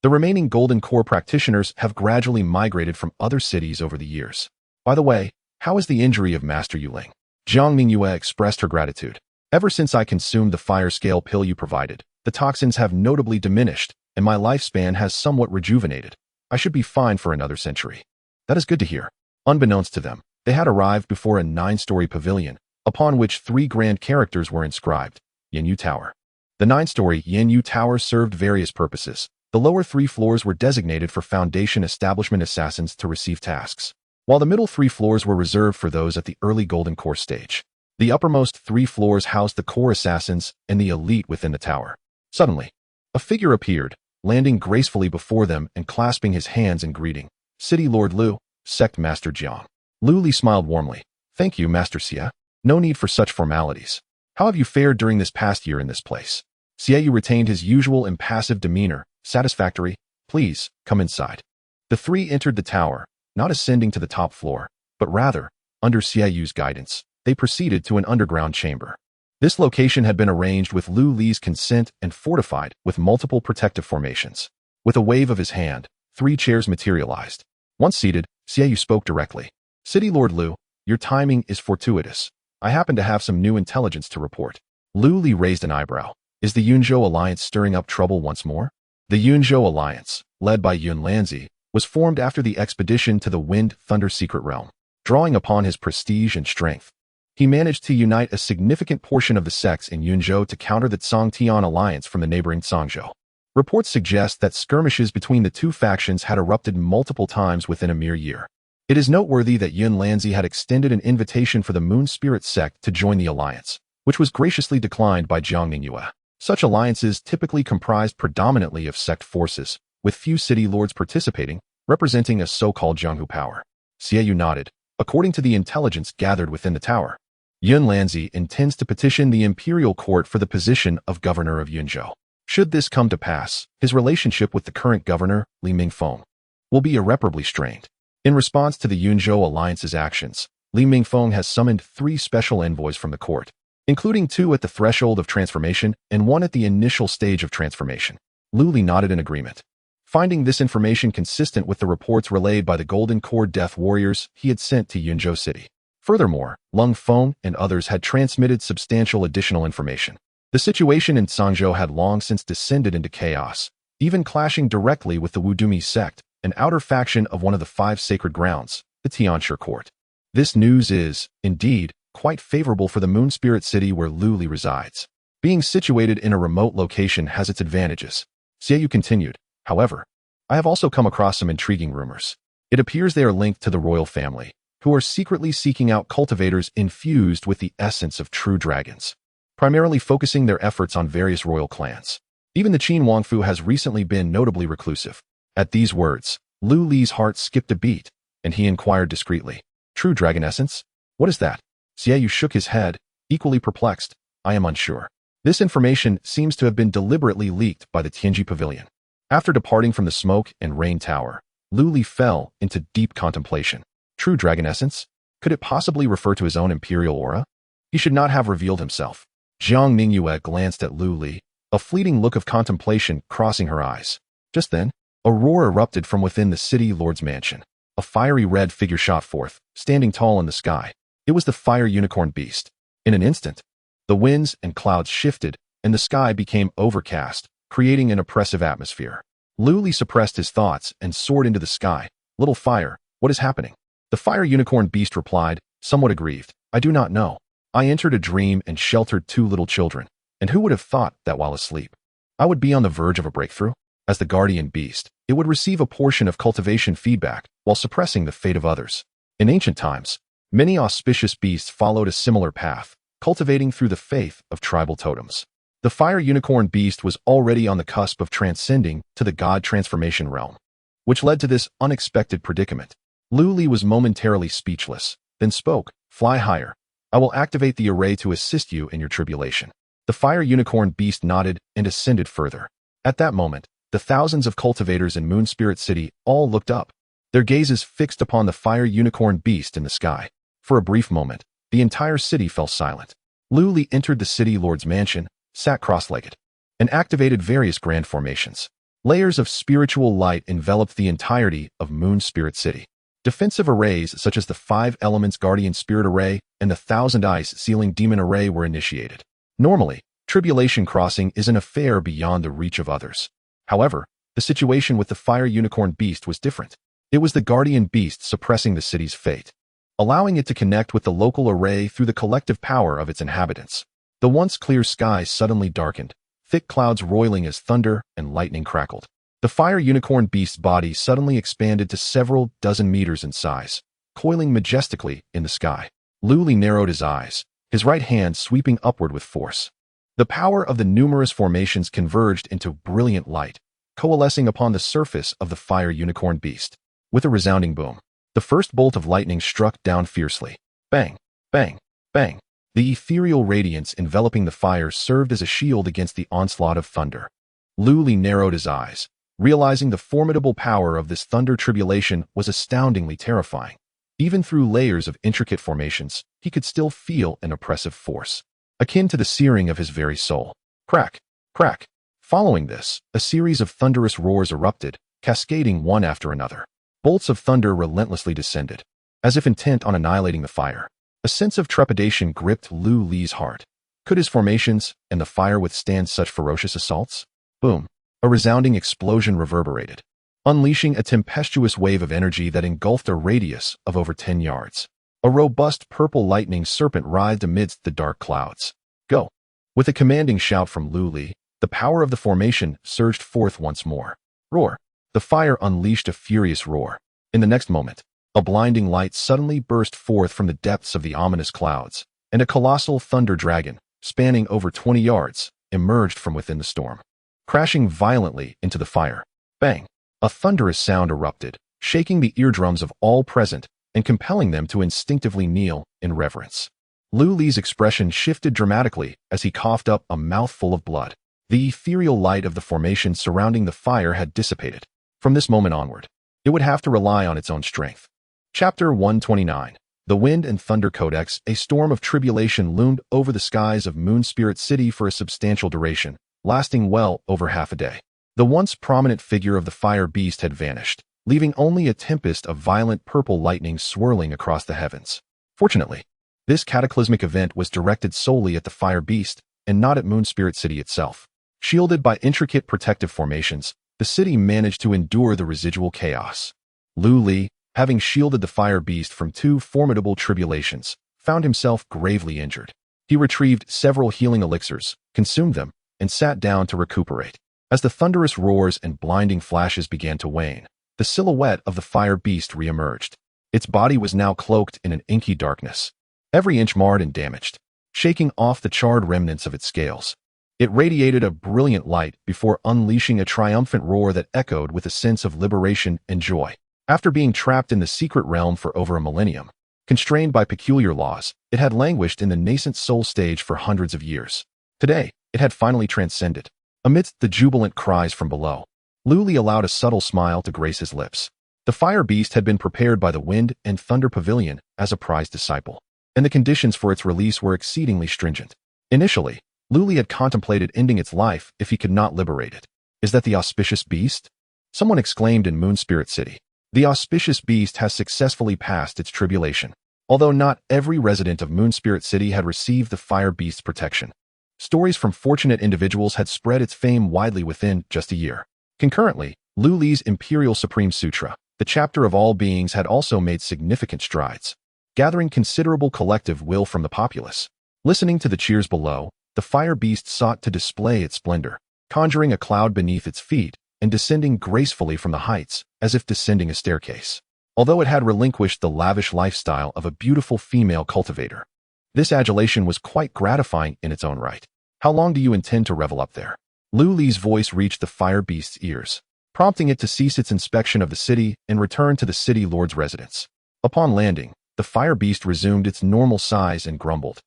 The remaining golden core practitioners have gradually migrated from other cities over the years. By the way, how is the injury of Master Yuling? Jiang Ningyue expressed her gratitude. Ever since I consumed the fire scale pill you provided, the toxins have notably diminished, and my lifespan has somewhat rejuvenated. I should be fine for another century. That is good to hear. Unbeknownst to them, they had arrived before a 9-story pavilion, upon which 3 grand characters were inscribed. Yanyu Tower. The 9-story Yanyu Tower served various purposes. The lower 3 floors were designated for Foundation establishment assassins to receive tasks, while the middle 3 floors were reserved for those at the early Golden Core stage. The uppermost 3 floors housed the core assassins and the elite within the tower. Suddenly, a figure appeared, landing gracefully before them and clasping his hands in greeting. City Lord Lu, Sect Master Jiang. Lu Li smiled warmly. Thank you, Master Xie. No need for such formalities. How have you fared during this past year in this place? Xie retained his usual impassive demeanor. Satisfactory. Please, come inside. The 3 entered the tower, not ascending to the top floor, but rather, under Xieyu's guidance, they proceeded to an underground chamber. This location had been arranged with Lu Li's consent and fortified with multiple protective formations. With a wave of his hand, 3 chairs materialized. Once seated, Xieyu spoke directly. City Lord Lu, your timing is fortuitous. I happen to have some new intelligence to report. Lu Li raised an eyebrow. Is the Yunzhou Alliance stirring up trouble once more? The Yunzhou Alliance, led by Yun Lanzi, was formed after the expedition to the Wind Thunder Secret Realm. Drawing upon his prestige and strength, he managed to unite a significant portion of the sects in Yunzhou to counter the Tsongtian alliance from the neighboring Cangzhou. Reports suggest that skirmishes between the 2 factions had erupted multiple times within a mere year. It is noteworthy that Yun Lanzi had extended an invitation for the Moon Spirit sect to join the alliance, which was graciously declined by Jiang Ningyue. Such alliances typically comprised predominantly of sect forces, with few city lords participating, representing a so-called Jianghu power. Xie nodded. According to the intelligence gathered within the tower, Yun Lanzi intends to petition the imperial court for the position of governor of Yunzhou. Should this come to pass, his relationship with the current governor, Li Mingfeng, will be irreparably strained. In response to the Yunzhou alliance's actions, Li Mingfeng has summoned 3 special envoys from the court, including 2 at the threshold of transformation and 1 at the initial stage of transformation. Lu Li nodded in agreement. Finding this information consistent with the reports relayed by the Golden Core Death Warriors he had sent to Yunzhou City. Furthermore, Lung Feng and others had transmitted substantial additional information. The situation in Zhangzhou had long since descended into chaos, even clashing directly with the Wudumi sect, an outer faction of one of the 5 sacred grounds, the Tianshi court. This news is, indeed, quite favorable for the Moon Spirit City where Lu Li resides. Being situated in a remote location has its advantages. Xie continued. However, I have also come across some intriguing rumors. It appears they are linked to the royal family, who are secretly seeking out cultivators infused with the essence of true dragons, primarily focusing their efforts on various royal clans. Even the Qin Wangfu has recently been notably reclusive. At these words, Lu Li's heart skipped a beat, and he inquired discreetly, "True dragon essence? What is that?" Xie shook his head, equally perplexed. "I am unsure. This information seems to have been deliberately leaked by the Tianji Pavilion." After departing from the Smoke and Rain Tower, Lu Li fell into deep contemplation. True dragon essence? Could it possibly refer to his own imperial aura? He should not have revealed himself. Jiang Ningyue glanced at Lu Li, a fleeting look of contemplation crossing her eyes. Just then, a roar erupted from within the city lord's mansion. A fiery red figure shot forth, standing tall in the sky. It was the fire unicorn beast. In an instant, the winds and clouds shifted, and the sky became overcast, creating an oppressive atmosphere. Lu Li suppressed his thoughts and soared into the sky. "Little fire, what is happening?" The fire unicorn beast replied, somewhat aggrieved. "I do not know. I entered a dream and sheltered 2 little children, and who would have thought that while asleep, I would be on the verge of a breakthrough? As the guardian beast, it would receive a portion of cultivation feedback while suppressing the fate of others. In ancient times, many auspicious beasts followed a similar path, cultivating through the faith of tribal totems. The fire unicorn beast was already on the cusp of transcending to the god transformation realm, which led to this unexpected predicament. Lu Li was momentarily speechless, then spoke, "Fly higher. I will activate the array to assist you in your tribulation." The fire unicorn beast nodded and ascended further. At that moment, the thousands of cultivators in Moon Spirit City all looked up, their gazes fixed upon the fire unicorn beast in the sky. For a brief moment, the entire city fell silent. Lu Li entered the city lord's mansion, sat cross-legged, and activated various grand formations. Layers of spiritual light enveloped the entirety of Moon Spirit City. Defensive arrays such as the 5 Elements Guardian Spirit Array and the 1,000 Ice Sealing Demon Array were initiated. Normally, tribulation crossing is an affair beyond the reach of others. However, the situation with the fire unicorn beast was different. It was the guardian beast suppressing the city's fate, allowing it to connect with the local array through the collective power of its inhabitants. The once clear sky suddenly darkened, thick clouds roiling as thunder and lightning crackled. The fire unicorn beast's body suddenly expanded to several dozen meters in size, coiling majestically in the sky. Lu Li narrowed his eyes, his right hand sweeping upward with force. The power of the numerous formations converged into brilliant light, coalescing upon the surface of the fire unicorn beast. With a resounding boom, the first bolt of lightning struck down fiercely. Bang, bang, bang. The ethereal radiance enveloping the fire served as a shield against the onslaught of thunder. Lu Li narrowed his eyes, realizing the formidable power of this thunder tribulation was astoundingly terrifying. Even through layers of intricate formations, he could still feel an oppressive force, akin to the searing of his very soul. Crack, crack. Following this, a series of thunderous roars erupted, cascading one after another. Bolts of thunder relentlessly descended, as if intent on annihilating the fire. A sense of trepidation gripped Lu Li's heart. Could his formations and the fire withstand such ferocious assaults? Boom. A resounding explosion reverberated, unleashing a tempestuous wave of energy that engulfed a radius of over 10 yards. A robust purple lightning serpent writhed amidst the dark clouds. Go! With a commanding shout from Lu Li, the power of the formation surged forth once more. Roar! The fire unleashed a furious roar. In the next moment, a blinding light suddenly burst forth from the depths of the ominous clouds, and a colossal thunder dragon, spanning over 20 yards, emerged from within the storm, crashing violently into the fire. Bang! A thunderous sound erupted, shaking the eardrums of all present and compelling them to instinctively kneel in reverence. Lu Li's expression shifted dramatically as he coughed up a mouthful of blood. The ethereal light of the formation surrounding the fire had dissipated. From this moment onward, it would have to rely on its own strength. Chapter 129. The Wind and Thunder Codex. A storm of tribulation loomed over the skies of Moon Spirit City for a substantial duration, lasting well over half a day. The once prominent figure of the fire beast had vanished, leaving only a tempest of violent purple lightning swirling across the heavens. Fortunately, this cataclysmic event was directed solely at the fire beast and not at Moon Spirit City itself. Shielded by intricate protective formations, the city managed to endure the residual chaos. Lu Li, having shielded the fire beast from two formidable tribulations, found himself gravely injured. He retrieved several healing elixirs, consumed them, and sat down to recuperate. As the thunderous roars and blinding flashes began to wane, the silhouette of the fire beast re-emerged. Its body was now cloaked in an inky darkness, every inch marred and damaged, shaking off the charred remnants of its scales. It radiated a brilliant light before unleashing a triumphant roar that echoed with a sense of liberation and joy. After being trapped in the secret realm for over a millennium, constrained by peculiar laws, it had languished in the nascent soul stage for hundreds of years. Today, it had finally transcended. Amidst the jubilant cries from below, Lu Li allowed a subtle smile to grace his lips. The fire beast had been prepared by the Wind and Thunder Pavilion as a prized disciple, and the conditions for its release were exceedingly stringent. Initially, Lu Li had contemplated ending its life if he could not liberate it. Is that the auspicious beast? Someone exclaimed in Moon Spirit City. The auspicious beast has successfully passed its tribulation. Although not every resident of Moon Spirit City had received the fire beast's protection, stories from fortunate individuals had spread its fame widely within just a year. Concurrently, Lu Li's Imperial Supreme Sutra, the chapter of all beings, had also made significant strides, gathering considerable collective will from the populace. Listening to the cheers below, the fire beast sought to display its splendor, conjuring a cloud beneath its feet and descending gracefully from the heights as if descending a staircase. Although it had relinquished the lavish lifestyle of a beautiful female cultivator, this adulation was quite gratifying in its own right. How long do you intend to revel up there? Lu Li's voice reached the fire beast's ears, prompting it to cease its inspection of the city and return to the city lord's residence. Upon landing, the fire beast resumed its normal size and grumbled.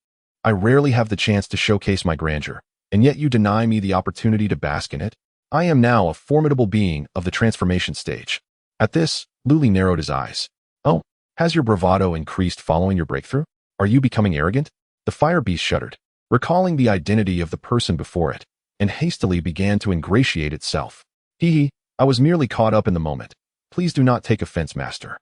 I rarely have the chance to showcase my grandeur, and yet you deny me the opportunity to bask in it? I am now a formidable being of the transformation stage. At this, Lu Li narrowed his eyes. Oh, has your bravado increased following your breakthrough? Are you becoming arrogant? The fire beast shuddered, recalling the identity of the person before it, and hastily began to ingratiate itself. I was merely caught up in the moment. Please do not take offense, master.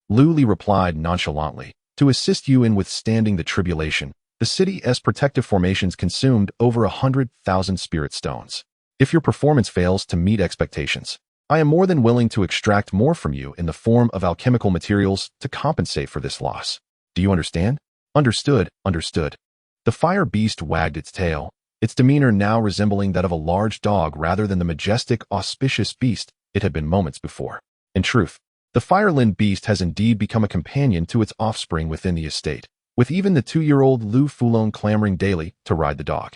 Lu Li replied nonchalantly. To assist you in withstanding the tribulation, the city's protective formations consumed over 100,000 spirit stones. If your performance fails to meet expectations, I am more than willing to extract more from you in the form of alchemical materials to compensate for this loss. Do you understand? Understood. The fire beast wagged its tail, its demeanor now resembling that of a large dog rather than the majestic, auspicious beast it had been moments before. In truth, the fireland beast has indeed become a companion to its offspring within the estate, with even the 2-year-old Lu Fulong clamoring daily to ride the dog.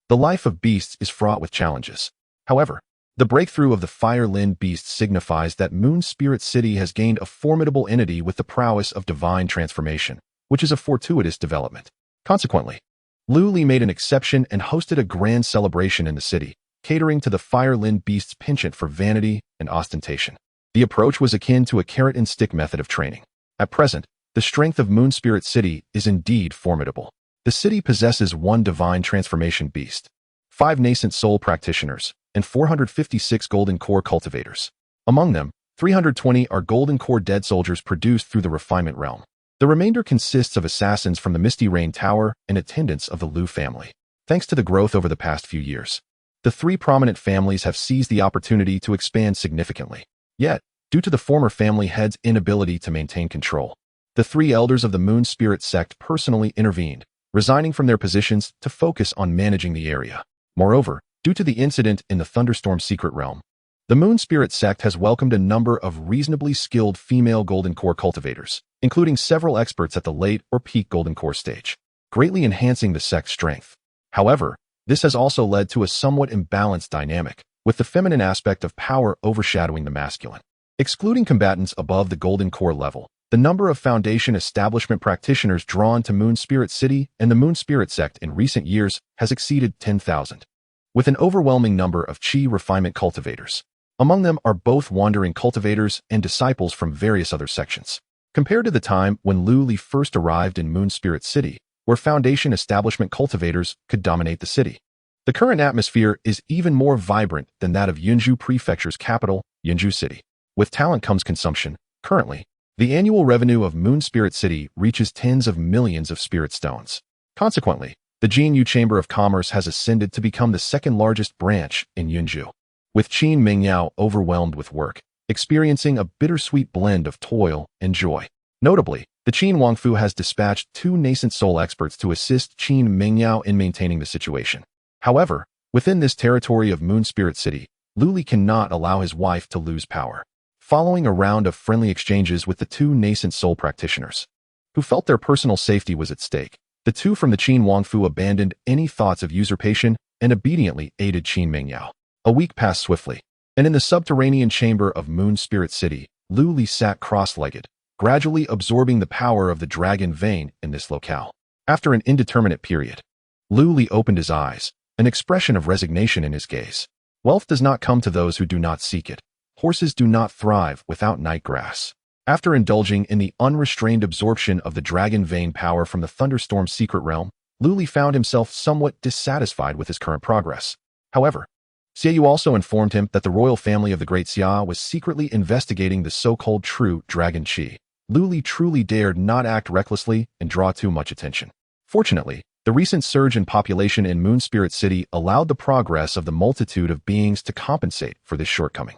The life of beasts is fraught with challenges. However, the breakthrough of the fireland beast signifies that Moon Spirit City has gained a formidable entity with the prowess of divine transformation, which is a fortuitous development. Consequently, Lu Li made an exception and hosted a grand celebration in the city, catering to the fireland beast's penchant for vanity and ostentation. The approach was akin to a carrot-and-stick method of training. At present, the strength of Moon Spirit City is indeed formidable. The city possesses 1 divine transformation beast, 5 nascent soul practitioners, and 456 golden core cultivators. Among them, 320 are golden core dead soldiers produced through the refinement realm. The remainder consists of assassins from the Misty Rain Tower and attendants of the Lu family. Thanks to the growth over the past few years, the 3 prominent families have seized the opportunity to expand significantly. Yet, due to the former family head's inability to maintain control, the 3 elders of the Moon Spirit sect personally intervened, resigning from their positions to focus on managing the area. Moreover, due to the incident in the Thunderstorm Secret Realm, the Moon Spirit sect has welcomed a number of reasonably skilled female golden core cultivators, including several experts at the late or peak golden core stage, greatly enhancing the sect's strength. However, this has also led to a somewhat imbalanced dynamic, with the feminine aspect of power overshadowing the masculine. Excluding combatants above the Golden Core level, the number of Foundation establishment practitioners drawn to Moon Spirit City and the Moon Spirit sect in recent years has exceeded 10,000, with an overwhelming number of Qi refinement cultivators. Among them are both wandering cultivators and disciples from various other sections. Compared to the time when Lu Li first arrived in Moon Spirit City, where Foundation establishment cultivators could dominate the city, the current atmosphere is even more vibrant than that of Yunzhou Prefecture's capital, Yunzhou City. With talent comes consumption. Currently, the annual revenue of Moon Spirit City reaches tens of millions of spirit stones. Consequently, the Jinyu Chamber of Commerce has ascended to become the second largest branch in Yunzhou, with Qin Mingyao overwhelmed with work, experiencing a bittersweet blend of toil and joy. Notably, the Qin Wangfu has dispatched 2 nascent soul experts to assist Qin Mingyao in maintaining the situation. However, within this territory of Moon Spirit City, Lu Li cannot allow his wife to lose power. Following a round of friendly exchanges with the 2 nascent soul practitioners, who felt their personal safety was at stake, the 2 from the Qin Wangfu abandoned any thoughts of usurpation and obediently aided Qin Mingyao. A week passed swiftly, and in the subterranean chamber of Moon Spirit City, Lu Li sat cross-legged, gradually absorbing the power of the dragon vein in this locale. After an indeterminate period, Lu Li opened his eyes, an expression of resignation in his gaze. Wealth does not come to those who do not seek it. Horses do not thrive without night grass. After indulging in the unrestrained absorption of the dragon vein power from the Thunderstorm secret realm, Lu Li found himself somewhat dissatisfied with his current progress. However, Xiaoyu also informed him that the royal family of the Great Xia was secretly investigating the so-called true dragon Qi. Lu Li truly dared not act recklessly and draw too much attention. Fortunately, the recent surge in population in Moon Spirit City allowed the progress of the multitude of beings to compensate for this shortcoming.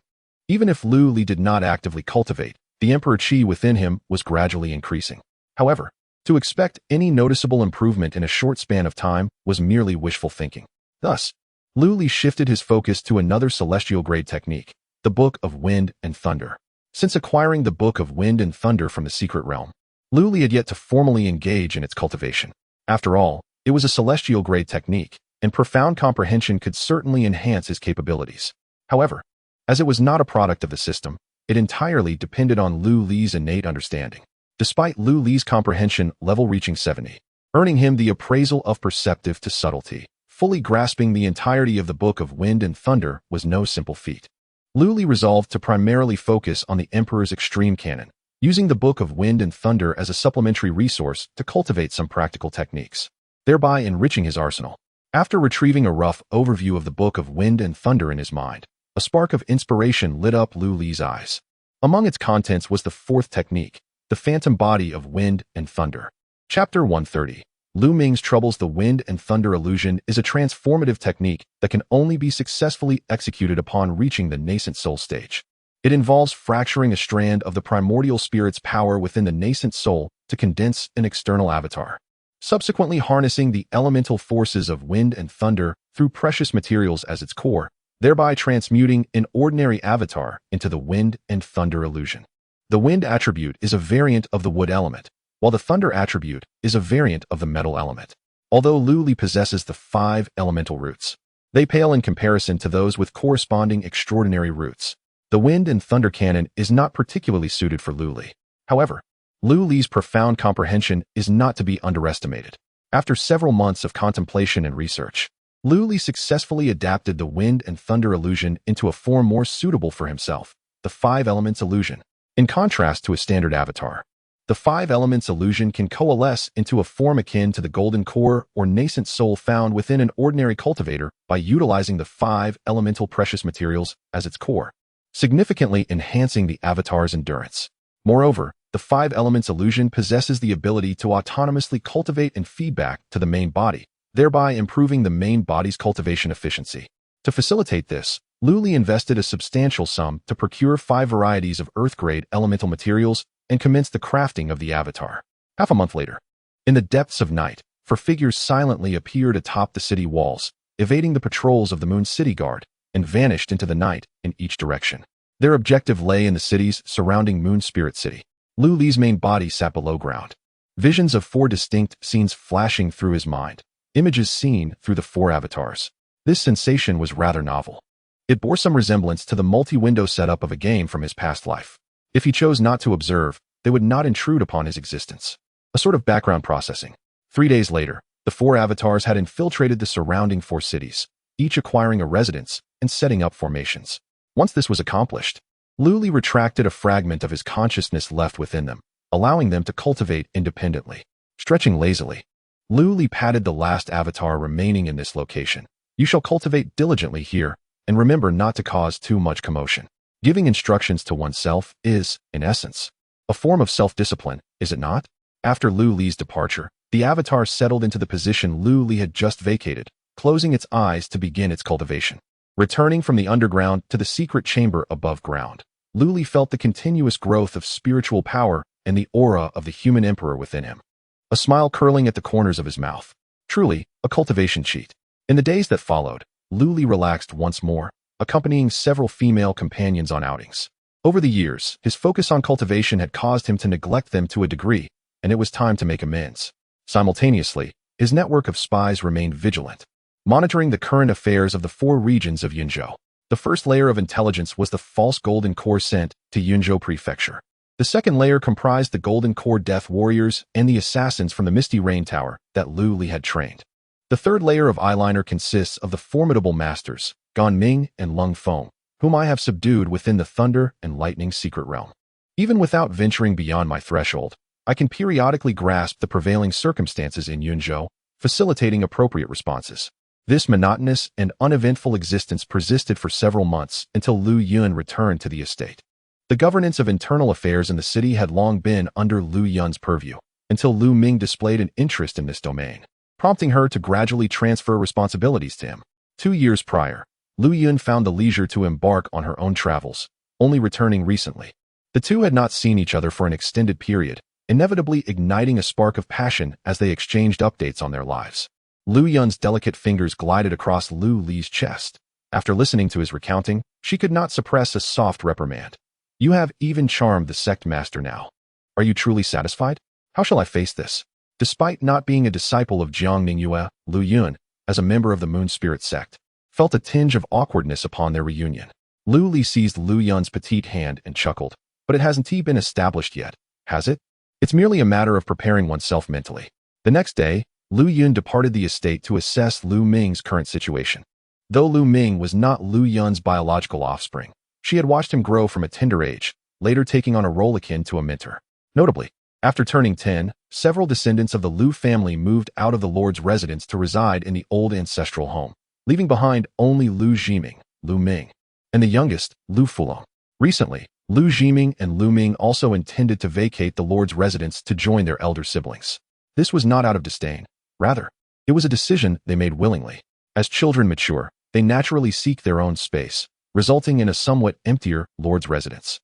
Even if Lu Li did not actively cultivate, the Emperor Qi within him was gradually increasing. However, to expect any noticeable improvement in a short span of time was merely wishful thinking. Thus, Lu Li shifted his focus to another celestial grade technique, the Book of Wind and Thunder. Since acquiring the Book of Wind and Thunder from the secret realm, Lu Li had yet to formally engage in its cultivation. After all, it was a celestial grade technique, and profound comprehension could certainly enhance his capabilities. However, as it was not a product of the system, it entirely depended on Lu Li's innate understanding. Despite Lu Li's comprehension level reaching 70, earning him the appraisal of perceptive to subtlety, fully grasping the entirety of the Book of Wind and Thunder was no simple feat. Lu Li resolved to primarily focus on the Emperor's extreme canon, using the Book of Wind and Thunder as a supplementary resource to cultivate some practical techniques, thereby enriching his arsenal. After retrieving a rough overview of the Book of Wind and Thunder in his mind, a spark of inspiration lit up Lu Li's eyes. Among its contents was the 4th technique, the Phantom Body of Wind and Thunder. Chapter 130. Lu Ming's Troubles. The Wind and Thunder illusion is a transformative technique that can only be successfully executed upon reaching the nascent soul stage. It involves fracturing a strand of the primordial spirit's power within the nascent soul to condense an external avatar, subsequently harnessing the elemental forces of wind and thunder through precious materials as its core, thereby transmuting an ordinary avatar into the wind and thunder illusion. The wind attribute is a variant of the wood element, while the thunder attribute is a variant of the metal element. Although Lu Li possesses the 5 elemental roots, they pale in comparison to those with corresponding extraordinary roots. The wind and thunder canon is not particularly suited for Lu Li. However, Lu Li's profound comprehension is not to be underestimated. After several months of contemplation and research, Lu Li successfully adapted the wind and thunder illusion into a form more suitable for himself, the 5 elements illusion. In contrast to a standard avatar, the 5 elements illusion can coalesce into a form akin to the golden core or nascent soul found within an ordinary cultivator by utilizing the 5 elemental precious materials as its core, significantly enhancing the avatar's endurance. Moreover, the 5 elements illusion possesses the ability to autonomously cultivate and feedback to the main body, thereby improving the main body's cultivation efficiency. To facilitate this, Lu Li invested a substantial sum to procure 5 varieties of earth-grade elemental materials and commenced the crafting of the avatar. Half a month later, in the depths of night, 4 figures silently appeared atop the city walls, evading the patrols of the Moon City Guard, and vanished into the night in each direction. Their objective lay in the cities surrounding Moon Spirit City. Lu Li's main body sat below ground, visions of 4 distinct scenes flashing through his mind. images seen through the four avatars. This sensation was rather novel. It bore some resemblance to the multi-window setup of a game from his past life. If he chose not to observe, they would not intrude upon his existence. A sort of background processing. 3 days later, the four avatars had infiltrated the surrounding 4 cities, each acquiring a residence and setting up formations. Once this was accomplished, Luli retracted a fragment of his consciousness left within them, allowing them to cultivate independently. Stretching lazily, Luli patted the last avatar remaining in this location. You shall cultivate diligently here, and remember not to cause too much commotion. Giving instructions to oneself is, in essence, a form of self-discipline, is it not? After Lu Li's departure, the avatar settled into the position Lu Li had just vacated, closing its eyes to begin its cultivation. Returning from the underground to the secret chamber above ground, Lu Li felt the continuous growth of spiritual power and the aura of the human emperor within him. A smile curling at the corners of his mouth. Truly, a cultivation cheat. In the days that followed, Lu Li relaxed once more, accompanying several female companions on outings. Over the years, his focus on cultivation had caused him to neglect them to a degree, and it was time to make amends. Simultaneously, his network of spies remained vigilant, monitoring the current affairs of the 4 regions of Yunzhou. The first layer of intelligence was the false golden core sent to Yunzhou Prefecture. The second layer comprised the golden core death warriors and the assassins from the Misty Rain Tower that Lu Li had trained. The third layer of eyeliner consists of the formidable masters, Gan Ming and Lung Feng, whom I have subdued within the Thunder and Lightning secret realm. Even without venturing beyond my threshold, I can periodically grasp the prevailing circumstances in Yunzhou, facilitating appropriate responses. This monotonous and uneventful existence persisted for several months until Lu Yun returned to the estate. The governance of internal affairs in the city had long been under Lu Yun's purview, until Lu Ming displayed an interest in this domain, prompting her to gradually transfer responsibilities to him. 2 years prior, Lu Yun found the leisure to embark on her own travels, only returning recently. The two had not seen each other for an extended period, inevitably igniting a spark of passion as they exchanged updates on their lives. Lu Yun's delicate fingers glided across Lu Li's chest. After listening to his recounting, she could not suppress a soft reprimand. You have even charmed the sect master now. Are you truly satisfied? How shall I face this? Despite not being a disciple of Jiang Ningyue, Lu Yun, as a member of the Moon Spirit sect, felt a tinge of awkwardness upon their reunion. Lu Li seized Lu Yun's petite hand and chuckled. But it hasn't been established yet, has it? It's merely a matter of preparing oneself mentally. The next day, Lu Yun departed the estate to assess Lu Ming's current situation. Though Lu Ming was not Lu Yun's biological offspring, she had watched him grow from a tender age, later taking on a role akin to a mentor. Notably, after turning 10, several descendants of the Lu family moved out of the Lord's residence to reside in the old ancestral home, leaving behind only Lu Jiming, Lu Ming, and the youngest, Lu Fulong. Recently, Lu Jiming and Lu Ming also intended to vacate the Lord's residence to join their elder siblings. This was not out of disdain. Rather, it was a decision they made willingly. As children mature, they naturally seek their own space, resulting in a somewhat emptier Lord's residence.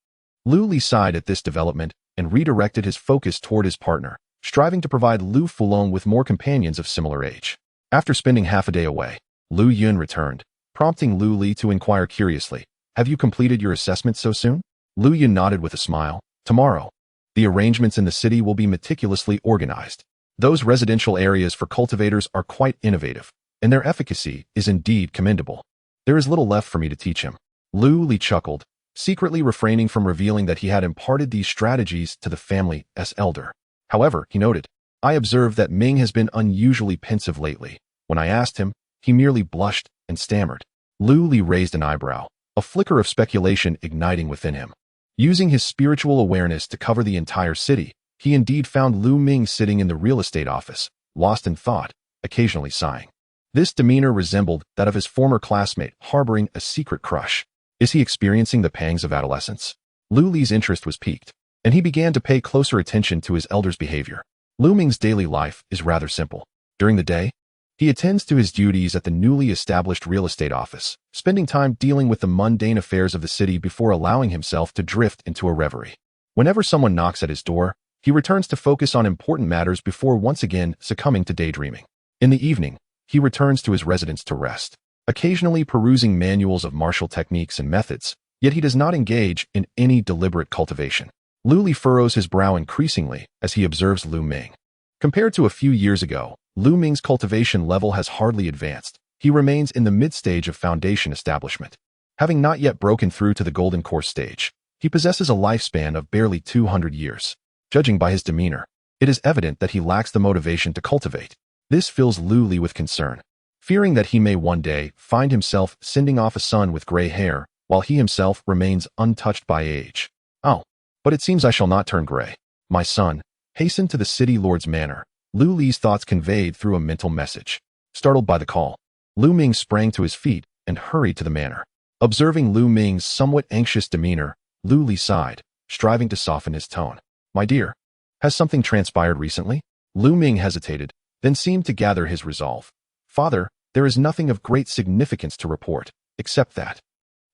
Lu Li sighed at this development and redirected his focus toward his partner, striving to provide Lu Fulong with more companions of similar age. After spending half a day away, Lu Yun returned, prompting Lu Li to inquire curiously, "Have you completed your assessment so soon?" Lu Yun nodded with a smile. "Tomorrow. The arrangements in the city will be meticulously organized. Those residential areas for cultivators are quite innovative, and their efficacy is indeed commendable. There is little left for me to teach him." Lu Li chuckled, secretly refraining from revealing that he had imparted these strategies to the family's elder. However, he noted, "I observed that Ming has been unusually pensive lately. When I asked him, he merely blushed and stammered." Lu Li raised an eyebrow, a flicker of speculation igniting within him. Using his spiritual awareness to cover the entire city, he indeed found Lu Ming sitting in the real estate office, lost in thought, occasionally sighing. This demeanor resembled that of his former classmate harboring a secret crush. Is he experiencing the pangs of adolescence? Lu Li's interest was piqued, and he began to pay closer attention to his elder's behavior. Lu Ming's daily life is rather simple. During the day, he attends to his duties at the newly established real estate office, spending time dealing with the mundane affairs of the city before allowing himself to drift into a reverie. Whenever someone knocks at his door, he returns to focus on important matters before once again succumbing to daydreaming. In the evening, he returns to his residence to rest, occasionally perusing manuals of martial techniques and methods, yet he does not engage in any deliberate cultivation. Lu Li furrows his brow increasingly as he observes Lu Ming. Compared to a few years ago, Lu Ming's cultivation level has hardly advanced. He remains in the mid-stage of foundation establishment. Having not yet broken through to the golden core stage, he possesses a lifespan of barely 200 years. Judging by his demeanor, it is evident that he lacks the motivation to cultivate. This fills Lu Li with concern, fearing that he may one day find himself sending off a son with gray hair, while he himself remains untouched by age. Oh, but it seems I shall not turn gray. My son, hasten to the city lord's manor. Lu Li's thoughts conveyed through a mental message. Startled by the call, Lu Ming sprang to his feet and hurried to the manor. Observing Lu Ming's somewhat anxious demeanor, Lu Li sighed, striving to soften his tone. My dear, has something transpired recently? Lu Ming hesitated, then seemed to gather his resolve. Father, there is nothing of great significance to report, except that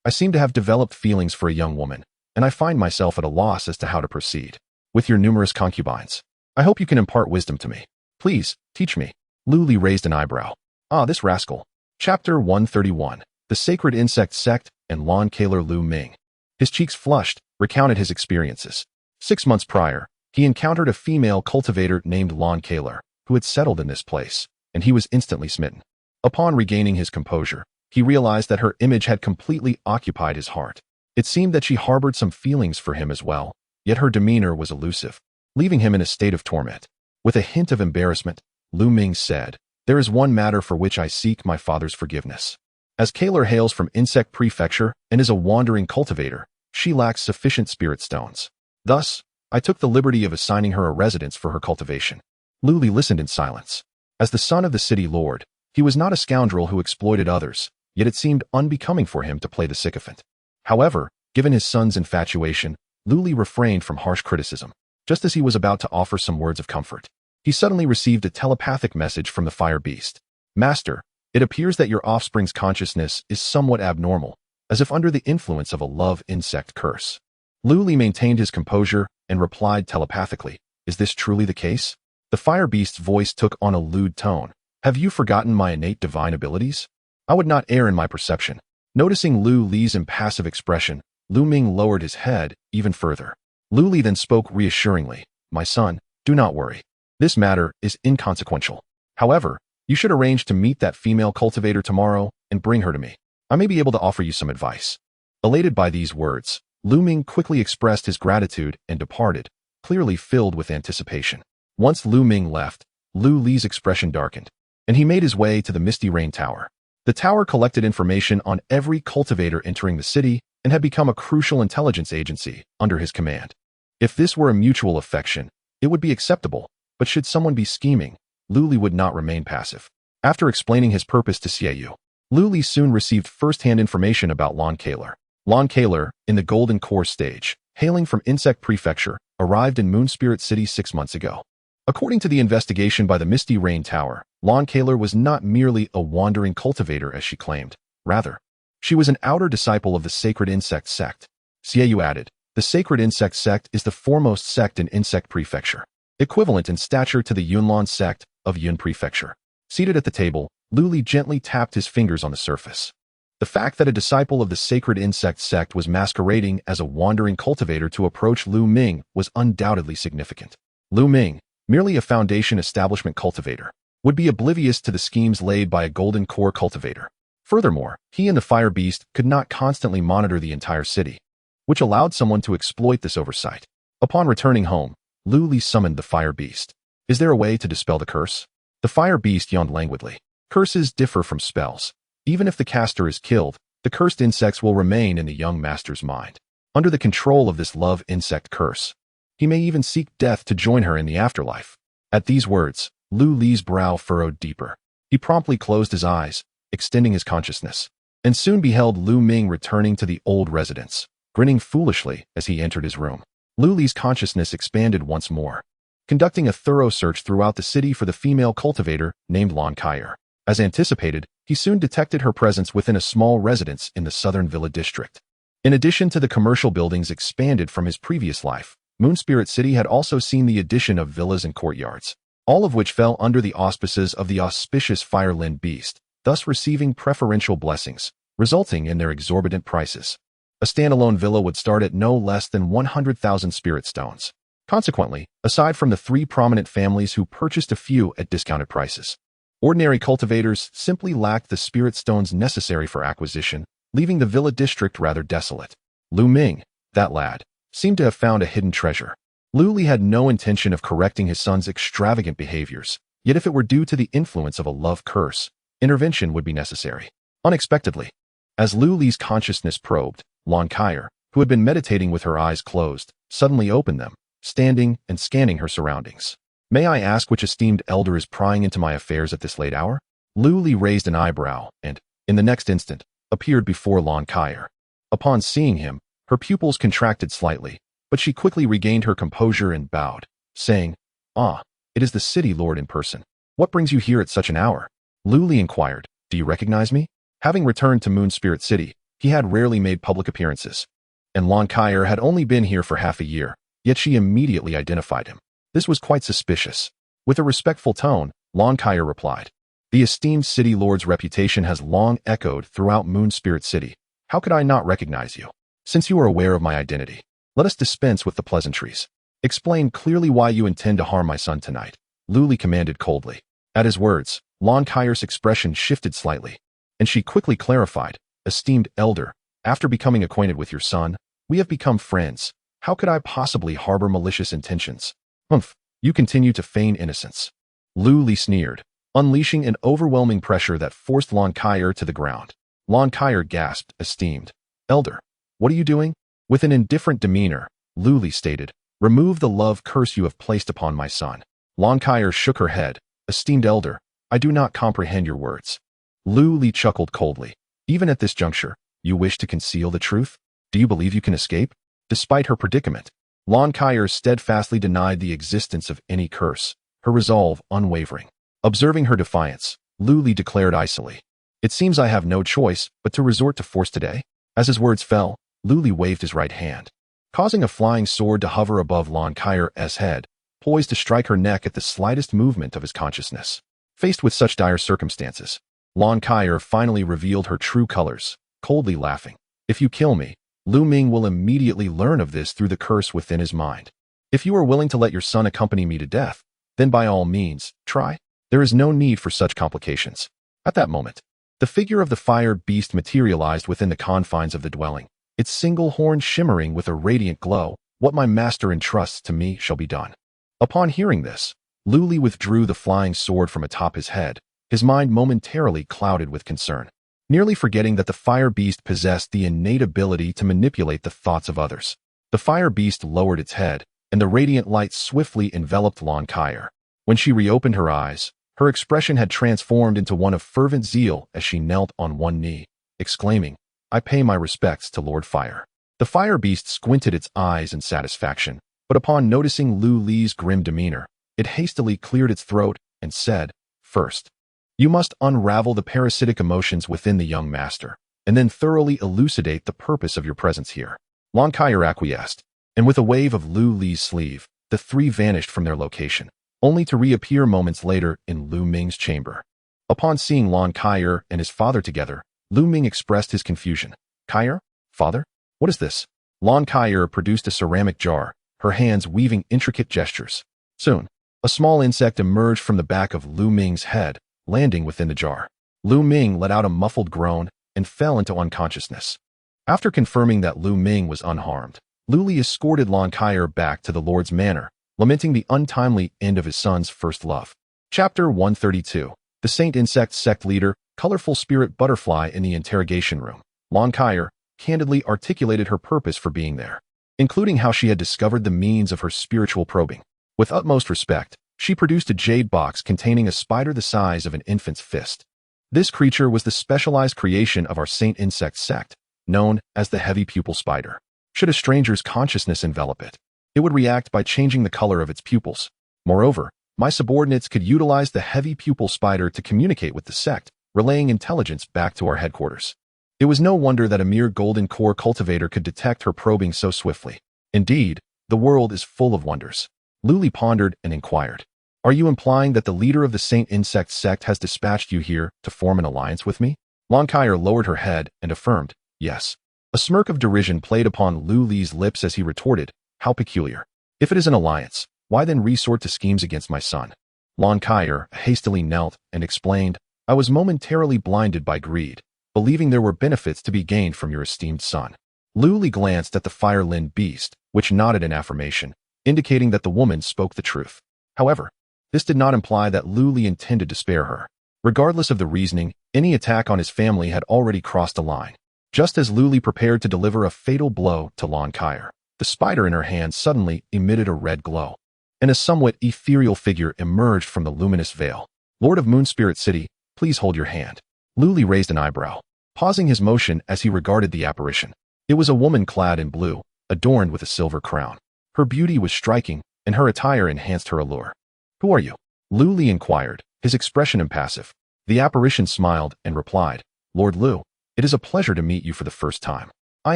I seem to have developed feelings for a young woman, and I find myself at a loss as to how to proceed. With your numerous concubines, I hope you can impart wisdom to me. Please, teach me. Lu Li raised an eyebrow. Ah, this rascal. Chapter 131. The Sacred Insect Sect and Lawn Kaler Lu Ming. His cheeks flushed, recounted his experiences. 6 months prior, he encountered a female cultivator named Lawn Kaler, who had settled in this place, and he was instantly smitten. Upon regaining his composure, he realized that her image had completely occupied his heart. It seemed that she harbored some feelings for him as well, yet her demeanor was elusive, leaving him in a state of torment. With a hint of embarrassment, Lu Ming said, There is one matter for which I seek my father's forgiveness. As Kaler hails from Insect Prefecture and is a wandering cultivator, she lacks sufficient spirit stones. Thus, I took the liberty of assigning her a residence for her cultivation. Lu Li listened in silence. As the son of the city lord, he was not a scoundrel who exploited others, yet it seemed unbecoming for him to play the sycophant. However, given his son's infatuation, Lu Li refrained from harsh criticism. Just as he was about to offer some words of comfort, he suddenly received a telepathic message from the fire beast. Master, it appears that your offspring's consciousness is somewhat abnormal, as if under the influence of a love insect curse. Lu Li maintained his composure and replied telepathically, Is this truly the case? The fire beast's voice took on a lewd tone. Have you forgotten my innate divine abilities? I would not err in my perception. Noticing Lu Li's impassive expression, Lu Ming lowered his head even further. Lu Li then spoke reassuringly, My son, do not worry. This matter is inconsequential. However, you should arrange to meet that female cultivator tomorrow and bring her to me. I may be able to offer you some advice. Elated by these words, Lu Ming quickly expressed his gratitude and departed, clearly filled with anticipation. Once Lu Ming left, Lu Li's expression darkened, and he made his way to the Misty Rain Tower. The tower collected information on every cultivator entering the city and had become a crucial intelligence agency under his command. If this were a mutual affection, it would be acceptable, but should someone be scheming, Lu Li would not remain passive. After explaining his purpose to Xiaoyu, Lu Li soon received first-hand information about Lawn Kaler. Lawn Kaler, in the Golden Core stage, hailing from Insect Prefecture, arrived in Moon Spirit City 6 months ago. According to the investigation by the Misty Rain Tower, Lawn Kaler was not merely a wandering cultivator as she claimed. Rather, she was an outer disciple of the Sacred Insect Sect. Xiaoyu added, The Sacred Insect Sect is the foremost sect in Insect Prefecture, equivalent in stature to the Yunlan sect of Yun Prefecture. Seated at the table, Lu Li gently tapped his fingers on the surface. The fact that a disciple of the Sacred Insect Sect was masquerading as a wandering cultivator to approach Lu Ming was undoubtedly significant. Lu Ming, merely a foundation establishment cultivator, would be oblivious to the schemes laid by a Golden Core cultivator. Furthermore, he and the Fire Beast could not constantly monitor the entire city, which allowed someone to exploit this oversight. Upon returning home, Lu Li summoned the Fire Beast. Is there a way to dispel the curse? The Fire Beast yawned languidly. Curses differ from spells. Even if the caster is killed, the cursed insects will remain in the young master's mind, under the control of this love insect curse. He may even seek death to join her in the afterlife. At these words, Lu Li's brow furrowed deeper. He promptly closed his eyes, extending his consciousness, and soon beheld Lu Ming returning to the old residence, grinning foolishly as he entered his room. Lu Li's consciousness expanded once more, conducting a thorough search throughout the city for the female cultivator named Lawn Kaler. As anticipated, he soon detected her presence within a small residence in the southern villa district. In addition to the commercial buildings expanded from his previous life, Moon Spirit City had also seen the addition of villas and courtyards, all of which fell under the auspices of the auspicious Fireland Beast, thus receiving preferential blessings, resulting in their exorbitant prices. A standalone villa would start at no less than 100,000 spirit stones. Consequently, aside from the three prominent families who purchased a few at discounted prices, ordinary cultivators simply lacked the spirit stones necessary for acquisition, leaving the villa district rather desolate. Lu Ming, that lad, seemed to have found a hidden treasure. Lu Li had no intention of correcting his son's extravagant behaviors, yet if it were due to the influence of a love curse, intervention would be necessary. Unexpectedly, as Lu Li's consciousness probed, Lon Kyer, who had been meditating with her eyes closed, suddenly opened them, standing and scanning her surroundings. "May I ask which esteemed elder is prying into my affairs at this late hour?" Lu Li raised an eyebrow and, in the next instant, appeared before Lon Kyer. Upon seeing him, her pupils contracted slightly, but she quickly regained her composure and bowed, saying, "Ah, it is the city lord in person. What brings you here at such an hour?" Lu Li inquired, "Do you recognize me?" Having returned to Moon Spirit City, he had rarely made public appearances, and Lon Kyer had only been here for half a year, yet she immediately identified him. This was quite suspicious. With a respectful tone, Lon Kyer replied, "The esteemed city lord's reputation has long echoed throughout Moon Spirit City. How could I not recognize you? Since you are aware of my identity, let us dispense with the pleasantries. Explain clearly why you intend to harm my son tonight," Lu Li commanded coldly. At his words, Lon Kyer's expression shifted slightly, and she quickly clarified, "Esteemed elder, after becoming acquainted with your son, we have become friends. How could I possibly harbor malicious intentions?" "Humph, you continue to feign innocence," Lu Li sneered, unleashing an overwhelming pressure that forced Lon Kyer to the ground. Lon Kyer gasped, "Esteemed elder, what are you doing?" With an indifferent demeanor, Lu Li stated, "Remove the love curse you have placed upon my son." Lon Kyer shook her head, "Esteemed elder, I do not comprehend your words." Lu Li chuckled coldly. "Even at this juncture, you wish to conceal the truth? Do you believe you can escape?" Despite her predicament, Lon Kyer steadfastly denied the existence of any curse, her resolve unwavering. Observing her defiance, Lu Li declared icily, "It seems I have no choice but to resort to force today." As his words fell, Lu Li waved his right hand, causing a flying sword to hover above Lon Kyer's head, poised to strike her neck at the slightest movement of his consciousness. Faced with such dire circumstances, Lon Kyer finally revealed her true colors, coldly laughing. "If you kill me, Lu Ming will immediately learn of this through the curse within his mind. If you are willing to let your son accompany me to death, then by all means, try. There is no need for such complications." At that moment, the figure of the fire beast materialized within the confines of the dwelling, its single horn shimmering with a radiant glow. "What my master entrusts to me shall be done." Upon hearing this, Lu Li withdrew the flying sword from atop his head, his mind momentarily clouded with concern, nearly forgetting that the fire beast possessed the innate ability to manipulate the thoughts of others. The fire beast lowered its head, and the radiant light swiftly enveloped Lon Kyer. When she reopened her eyes, her expression had transformed into one of fervent zeal as she knelt on one knee, exclaiming, "I pay my respects to Lord Fire." The fire beast squinted its eyes in satisfaction, but upon noticing Lu Li's grim demeanor, it hastily cleared its throat and said, "First, you must unravel the parasitic emotions within the young master, and then thoroughly elucidate the purpose of your presence here." Lon Kyer acquiesced, and with a wave of Lu Li's sleeve, the three vanished from their location, only to reappear moments later in Lu Ming's chamber. Upon seeing Lon Kyer and his father together, Lu Ming expressed his confusion. "Kyer? Father? What is this?" Lon Kyer produced a ceramic jar, her hands weaving intricate gestures. Soon, a small insect emerged from the back of Lu Ming's head, landing within the jar. Lu Ming let out a muffled groan and fell into unconsciousness. After confirming that Lu Ming was unharmed, Lu Li escorted Lon Kyer back to the Lord's manor, lamenting the untimely end of his son's first love. Chapter 132. The Saint Insect Sect Leader, Colorful Spirit Butterfly in the Interrogation Room. Lon Kyer candidly articulated her purpose for being there, including how she had discovered the means of her spiritual probing. With utmost respect, she produced a jade box containing a spider the size of an infant's fist. This creature was the specialized creation of our Saint Insect Sect, known as the Heavy Pupil Spider. Should a stranger's consciousness envelop it, it would react by changing the color of its pupils. Moreover, my subordinates could utilize the Heavy Pupil Spider to communicate with the sect, relaying intelligence back to our headquarters. It was no wonder that a mere golden core cultivator could detect her probing so swiftly. Indeed, the world is full of wonders. Lu Li pondered and inquired, "Are you implying that the leader of the Saint Insect Sect has dispatched you here to form an alliance with me?" Lon Kyer lowered her head and affirmed, "Yes." A smirk of derision played upon Lu Li's lips as he retorted, "How peculiar. If it is an alliance, why then resort to schemes against my son? Lon Kyer hastily knelt and explained, I was momentarily blinded by greed, believing there were benefits to be gained from your esteemed son. Luli glanced at the fire-limbed beast, which nodded in affirmation, indicating that the woman spoke the truth. However, this did not imply that Luli intended to spare her. Regardless of the reasoning, any attack on his family had already crossed a line. Just as Luli prepared to deliver a fatal blow to Lon Kyer, the spider in her hand suddenly emitted a red glow, and a somewhat ethereal figure emerged from the luminous veil. Lord of Moonspirit City, please hold your hand. Luli raised an eyebrow, pausing his motion as he regarded the apparition. It was a woman clad in blue, adorned with a silver crown. Her beauty was striking, and her attire enhanced her allure. Who are you? Luli inquired, his expression impassive. The apparition smiled and replied, Lord Lu, it is a pleasure to meet you for the first time. I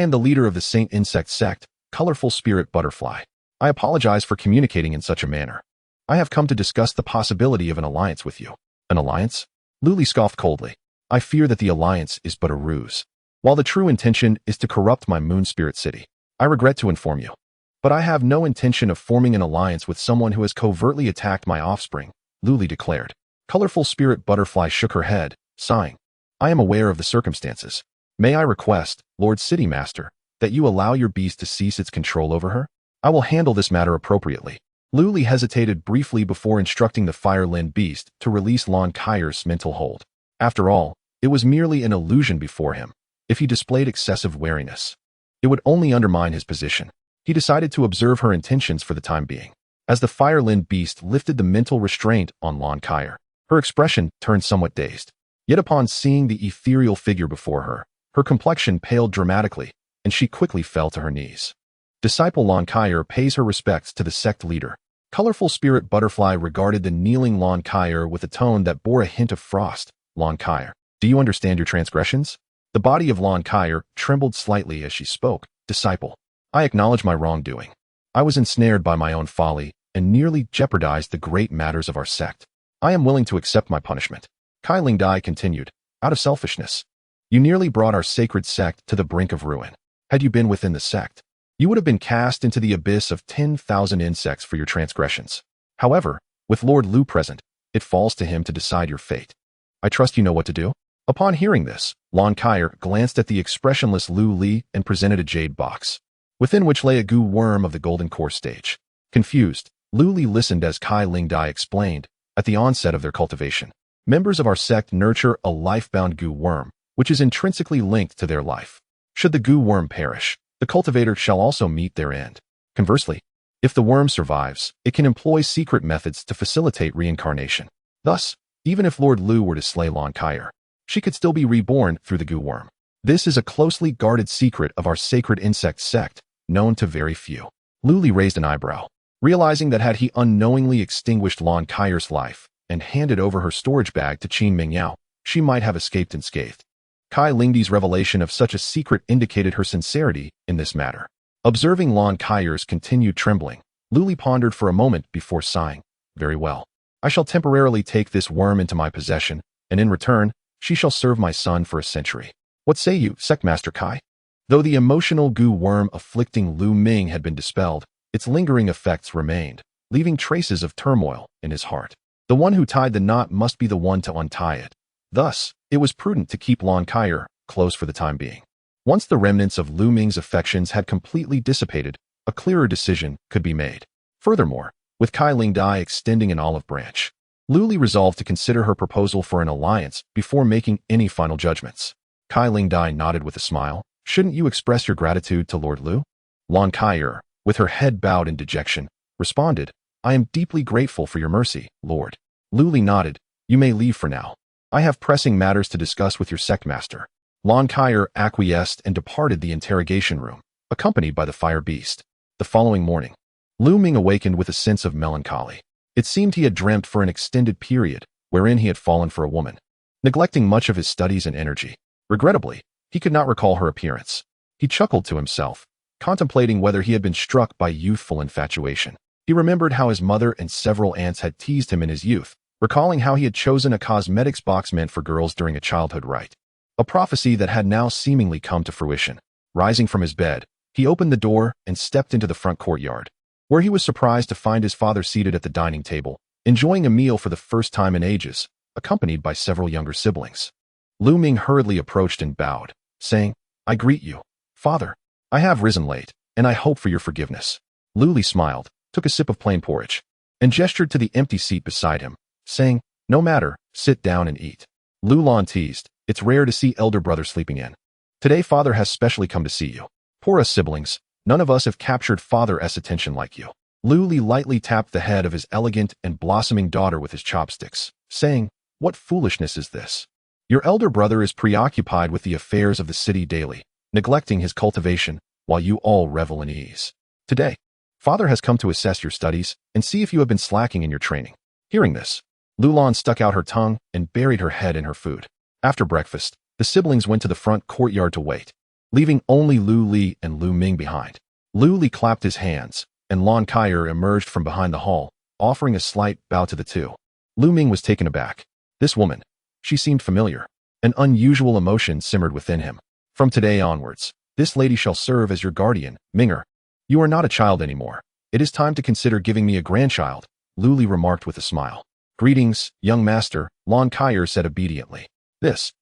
am the leader of the Saint Insect sect, Colorful Spirit Butterfly. I apologize for communicating in such a manner. I have come to discuss the possibility of an alliance with you. An alliance? Luli scoffed coldly. I fear that the alliance is but a ruse, while the true intention is to corrupt my Moon Spirit City. I regret to inform you, but I have no intention of forming an alliance with someone who has covertly attacked my offspring, Luli declared. Colorful Spirit Butterfly shook her head, sighing. I am aware of the circumstances. May I request, Lord City Master, that you allow your beast to cease its control over her? I will handle this matter appropriately. Luli hesitated briefly before instructing the fire-limbed beast to release Lon Kyer's mental hold. After all, it was merely an illusion before him. If he displayed excessive wariness, it would only undermine his position. He decided to observe her intentions for the time being. As the fire-limbed beast lifted the mental restraint on Lon Kyer, her expression turned somewhat dazed. Yet upon seeing the ethereal figure before her, her complexion paled dramatically, and she quickly fell to her knees. Disciple Lon Kyer pays her respects to the sect leader. Colorful Spirit Butterfly regarded the kneeling Lon Kyer with a tone that bore a hint of frost. Lon Kyer, do you understand your transgressions? The body of Lon Kyer trembled slightly as she spoke. Disciple, I acknowledge my wrongdoing. I was ensnared by my own folly and nearly jeopardized the great matters of our sect. I am willing to accept my punishment. Kai Ling Dai continued, out of selfishness. You nearly brought our sacred sect to the brink of ruin. Had you been within the sect, you would have been cast into the abyss of 10,000 insects for your transgressions. However, with Lord Lu present, it falls to him to decide your fate. I trust you know what to do? Upon hearing this, Lon Kyer glanced at the expressionless Lu Li and presented a jade box, within which lay a goo worm of the golden core stage. Confused, Lu Li listened as Kai Ling Dai explained, at the onset of their cultivation, members of our sect nurture a life-bound goo worm, which is intrinsically linked to their life. Should the goo worm perish, the cultivator shall also meet their end. Conversely, if the worm survives, it can employ secret methods to facilitate reincarnation. Thus, even if Lord Lu were to slay Lon Kyer, she could still be reborn through the goo worm. This is a closely guarded secret of our sacred insect sect, known to very few. Luli raised an eyebrow, realizing that had he unknowingly extinguished Lon Kyer's life and handed over her storage bag to Qin Mingyao, she might have escaped unscathed. Kai Lingdi's revelation of such a secret indicated her sincerity in this matter. Observing Lon Kyer's continued trembling, Luli pondered for a moment before sighing. Very well. I shall temporarily take this worm into my possession, and in return, she shall serve my son for a century. What say you, Sectmaster Kai? Though the emotional goo worm afflicting Lu Ming had been dispelled, its lingering effects remained, leaving traces of turmoil in his heart. The one who tied the knot must be the one to untie it. Thus, it was prudent to keep Lon Kyer close for the time being. Once the remnants of Lu Ming's affections had completely dissipated, a clearer decision could be made. Furthermore, with Kai Ling Dai extending an olive branch, Luli resolved to consider her proposal for an alliance before making any final judgments. Kai Ling Dai nodded with a smile. Shouldn't you express your gratitude to Lord Lu? Lon Kyer, with her head bowed in dejection, responded, I am deeply grateful for your mercy, Lord. Luli nodded. You may leave for now. I have pressing matters to discuss with your sectmaster. Lon Kyer acquiesced and departed the interrogation room, accompanied by the fire beast. The following morning, Lu Ming awakened with a sense of melancholy. It seemed he had dreamt for an extended period, wherein he had fallen for a woman, neglecting much of his studies and energy. Regrettably, he could not recall her appearance. He chuckled to himself, contemplating whether he had been struck by youthful infatuation. He remembered how his mother and several aunts had teased him in his youth, recalling how he had chosen a cosmetics box meant for girls during a childhood rite. A prophecy that had now seemingly come to fruition. Rising from his bed, he opened the door and stepped into the front courtyard. where he was surprised to find his father seated at the dining table, enjoying a meal for the first time in ages, accompanied by several younger siblings. Lu Ming hurriedly approached and bowed, saying, "I greet you, father. I have risen late, and I hope for your forgiveness." Lu Li smiled, took a sip of plain porridge, and gestured to the empty seat beside him, saying, "No matter, sit down and eat." Lu Lan teased, "It's rare to see elder brother sleeping in. Today father has specially come to see you. Poor us siblings, none of us have captured father's attention like you." Lu Li lightly tapped the head of his elegant and blossoming daughter with his chopsticks, saying, "What foolishness is this? Your elder brother is preoccupied with the affairs of the city daily, neglecting his cultivation, while you all revel in ease. Today, father has come to assess your studies and see if you have been slacking in your training." Hearing this, Lu Lan stuck out her tongue and buried her head in her food. After breakfast, the siblings went to the front courtyard to wait, leaving only Lu Li and Lu Ming behind. Lu Li clapped his hands, and Lan Kaier emerged from behind the hall, offering a slight bow to the two. Lu Ming was taken aback. This woman, she seemed familiar. An unusual emotion simmered within him. "From today onwards, this lady shall serve as your guardian, Minger. You are not a child anymore. It is time to consider giving me a grandchild," Lu Li remarked with a smile. "Greetings, young master," Lan Kaier said obediently. "This,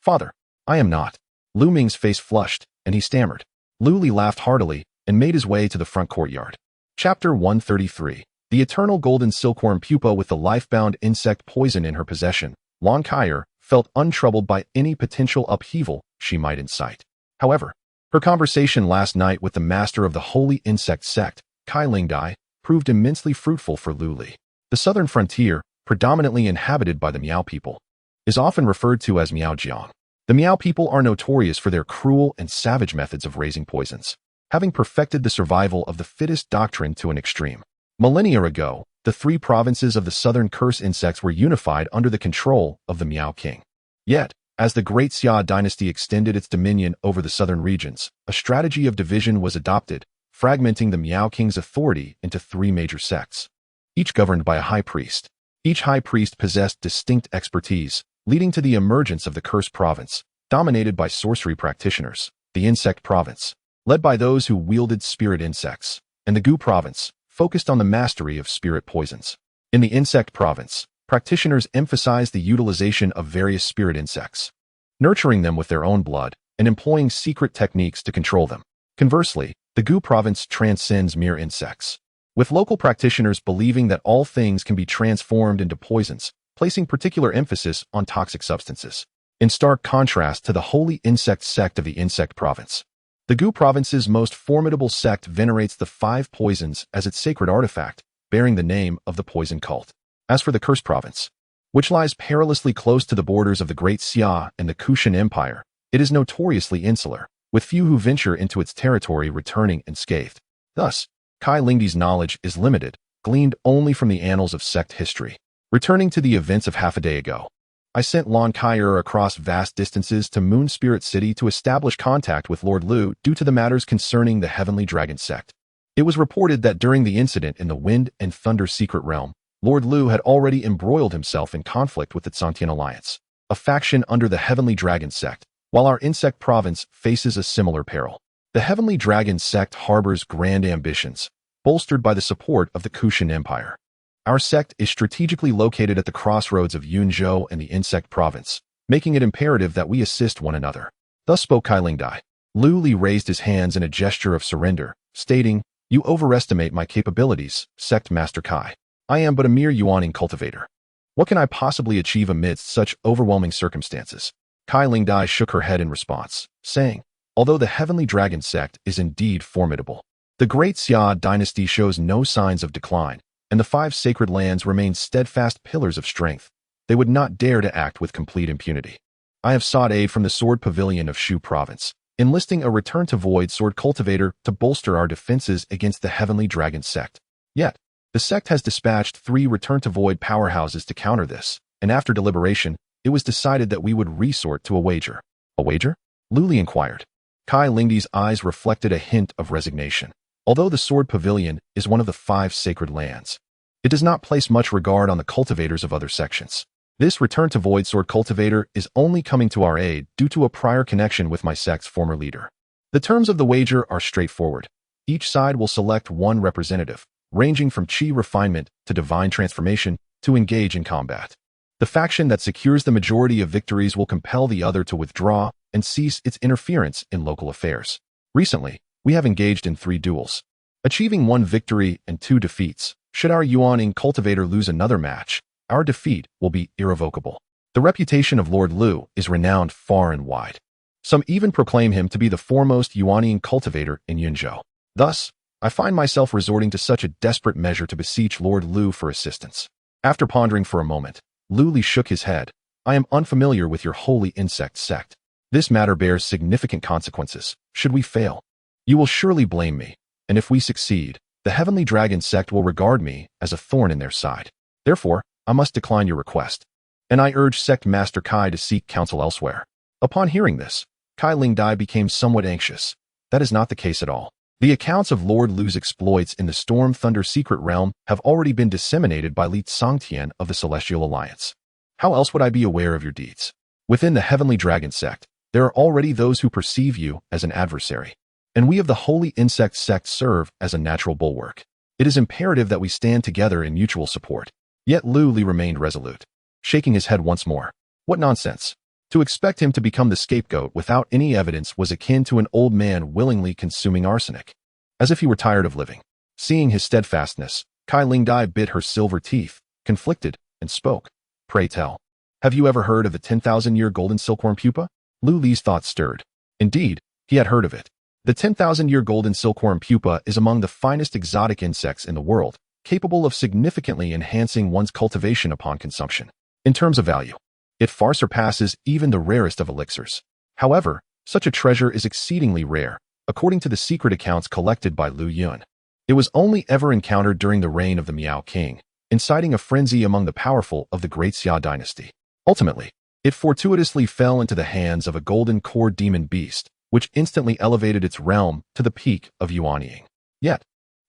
father, I am not." Lu Ming's face flushed, and he stammered. Lu Li laughed heartily and made his way to the front courtyard. Chapter 133. The eternal golden silkworm pupa with the life-bound insect poison in her possession, Lan Kaier felt untroubled by any potential upheaval she might incite. However, her conversation last night with the master of the holy insect sect, Kai Lingdai, proved immensely fruitful for Lu Li. The southern frontier, predominantly inhabited by the Miao people, is often referred to as Miaojiang. The Miao people are notorious for their cruel and savage methods of raising poisons, having perfected the survival of the fittest doctrine to an extreme. Millennia ago, the three provinces of the southern curse insects were unified under the control of the Miao king. Yet, as the Great Xia dynasty extended its dominion over the southern regions, a strategy of division was adopted, fragmenting the Miao king's authority into three major sects, each governed by a high priest. Each high priest possessed distinct expertise, leading to the emergence of the Curse province, dominated by sorcery practitioners, the Insect province, led by those who wielded spirit insects, and the Gu province, focused on the mastery of spirit poisons. In the Insect province, practitioners emphasized the utilization of various spirit insects, nurturing them with their own blood and employing secret techniques to control them. Conversely, the Gu province transcends mere insects, with local practitioners believing that all things can be transformed into poisons, placing particular emphasis on toxic substances. In stark contrast to the holy insect sect of the Insect province, the Gu province's most formidable sect venerates the five poisons as its sacred artifact, bearing the name of the poison cult. As for the Curse province, which lies perilously close to the borders of the Great Xia and the Kushan Empire, it is notoriously insular, with few who venture into its territory returning unscathed. Thus, Kai Lingdi's knowledge is limited, gleaned only from the annals of sect history. Returning to the events of half a day ago, I sent Lan Kaier across vast distances to Moon Spirit City to establish contact with Lord Lu due to the matters concerning the Heavenly Dragon sect. It was reported that during the incident in the Wind and Thunder Secret Realm, Lord Lu had already embroiled himself in conflict with the Tsantian Alliance, a faction under the Heavenly Dragon sect, while our Insect province faces a similar peril. The Heavenly Dragon sect harbors grand ambitions, bolstered by the support of the Kushan Empire. Our sect is strategically located at the crossroads of Yunzhou and the Insect province, making it imperative that we assist one another. Thus spoke Kai Lingdai. Lu Li raised his hands in a gesture of surrender, stating, "You overestimate my capabilities, Sect Master Kai. I am but a mere Yuaning cultivator. What can I possibly achieve amidst such overwhelming circumstances?" Kai Lingdai shook her head in response, saying, "Although the Heavenly Dragon sect is indeed formidable, the Great Xia dynasty shows no signs of decline, and the five sacred lands remain steadfast pillars of strength. They would not dare to act with complete impunity. I have sought aid from the Sword Pavilion of Shu Province, enlisting a Return to Void sword cultivator to bolster our defenses against the Heavenly Dragon sect. Yet, the sect has dispatched 3 Return to Void powerhouses to counter this, and after deliberation, it was decided that we would resort to a wager." "A wager?" Lu Li inquired. Kai Lingdi's eyes reflected a hint of resignation. Although the Sword Pavilion is one of the 5 sacred lands, it does not place much regard on the cultivators of other sections. This Return to Void sword cultivator is only coming to our aid due to a prior connection with my sect's former leader. The terms of the wager are straightforward. Each side will select one representative, ranging from chi refinement to divine transformation, to engage in combat. The faction that secures the majority of victories will compel the other to withdraw and cease its interference in local affairs. Recently, we have engaged in 3 duels, achieving 1 victory and 2 defeats. Should our Yuaning cultivator lose another match, our defeat will be irrevocable. The reputation of Lord Lu is renowned far and wide. Some even proclaim him to be the foremost Yuaning cultivator in Yunzhou. Thus, I find myself resorting to such a desperate measure to beseech Lord Lu for assistance. After pondering for a moment, Lu Li shook his head. I am unfamiliar with your holy insect sect. This matter bears significant consequences. Should we fail, you will surely blame me, and if we succeed, the heavenly dragon sect will regard me as a thorn in their side. Therefore, I must decline your request, and I urge Sect Master Kai to seek counsel elsewhere. Upon hearing this, Kai Lingdai became somewhat anxious. That is not the case at all. The accounts of Lord Lu's exploits in the Storm Thunder Secret Realm have already been disseminated by Li Tsangtian of the Celestial Alliance. How else would I be aware of your deeds? Within the Heavenly Dragon sect, there are already those who perceive you as an adversary, and we of the Holy Insect sect serve as a natural bulwark. It is imperative that we stand together in mutual support. Yet Lu Li remained resolute, shaking his head once more. What nonsense! To expect him to become the scapegoat without any evidence was akin to an old man willingly consuming arsenic, as if he were tired of living. Seeing his steadfastness, Kai Lingdai bit her silver teeth, conflicted, and spoke. Pray tell, have you ever heard of the 10,000-year golden silkworm pupa? Lu Li's thoughts stirred. Indeed, he had heard of it. The 10,000-year golden silkworm pupa is among the finest exotic insects in the world, capable of significantly enhancing one's cultivation upon consumption. In terms of value, it far surpasses even the rarest of elixirs. However, such a treasure is exceedingly rare, according to the secret accounts collected by Lu Yun. It was only ever encountered during the reign of the Miao King, inciting a frenzy among the powerful of the Great Xia dynasty. Ultimately, it fortuitously fell into the hands of a golden core demon beast, which instantly elevated its realm to the peak of Yuanying. Yet,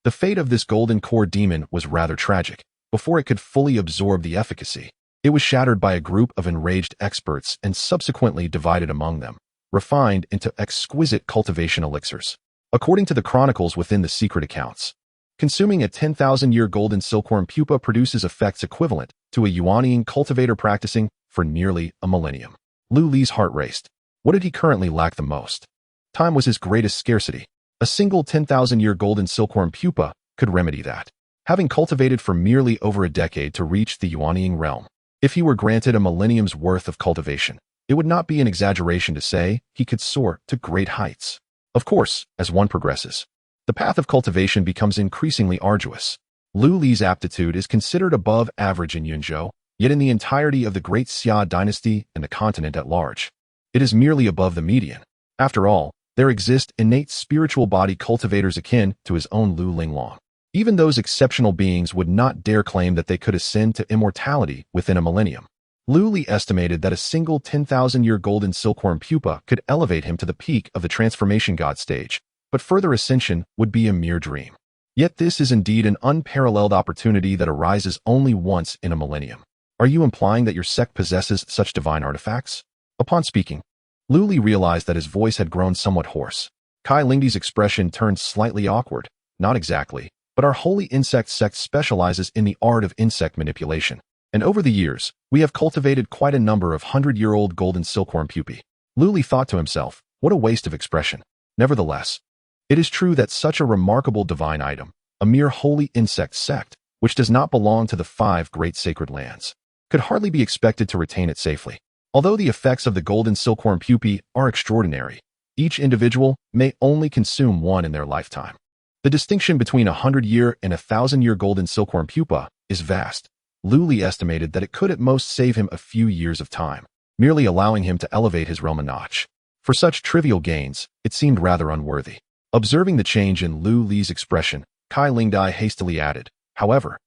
the fate of this golden core demon was rather tragic. Before it could fully absorb the efficacy, it was shattered by a group of enraged experts and subsequently divided among them, refined into exquisite cultivation elixirs. According to the chronicles within the secret accounts, consuming a 10,000-year golden silkworm pupa produces effects equivalent to a Yuanying cultivator practicing for nearly a millennium. Lu Li's heart raced. What did he currently lack the most? Time was his greatest scarcity. A single 10,000-year golden silkworm pupa could remedy that. Having cultivated for merely over a decade to reach the Yuanying realm, if he were granted a millennium's worth of cultivation, it would not be an exaggeration to say he could soar to great heights. Of course, as one progresses, the path of cultivation becomes increasingly arduous. Lu Li's aptitude is considered above average in Yunzhou, yet in the entirety of the Great Xia dynasty and the continent at large, it is merely above the median. After all, there exist innate spiritual body cultivators akin to his own Lu Linglong. Even those exceptional beings would not dare claim that they could ascend to immortality within a millennium. Lu Li estimated that a single 10,000-year golden silkworm pupa could elevate him to the peak of the transformation god stage, but further ascension would be a mere dream. Yet this is indeed an unparalleled opportunity that arises only once in a millennium. Are you implying that your sect possesses such divine artifacts? Upon speaking, Lu Li realized that his voice had grown somewhat hoarse. Kai Lingdi's expression turned slightly awkward. Not exactly, but our holy insect sect specializes in the art of insect manipulation. And over the years, we have cultivated quite a number of 100-year-old golden silkworm pupae. Lu Li thought to himself, what a waste of expression. Nevertheless, it is true that such a remarkable divine item, a mere holy insect sect, which does not belong to the 5 great sacred lands, could hardly be expected to retain it safely. Although the effects of the golden silkworm pupae are extraordinary, each individual may only consume one in their lifetime. The distinction between a 100-year and a 1,000-year golden silkworm pupa is vast. Lu Li estimated that it could at most save him a few years of time, merely allowing him to elevate his realm a notch. For such trivial gains, it seemed rather unworthy. Observing the change in Lu Li's expression, Kai Lingdai hastily added, however,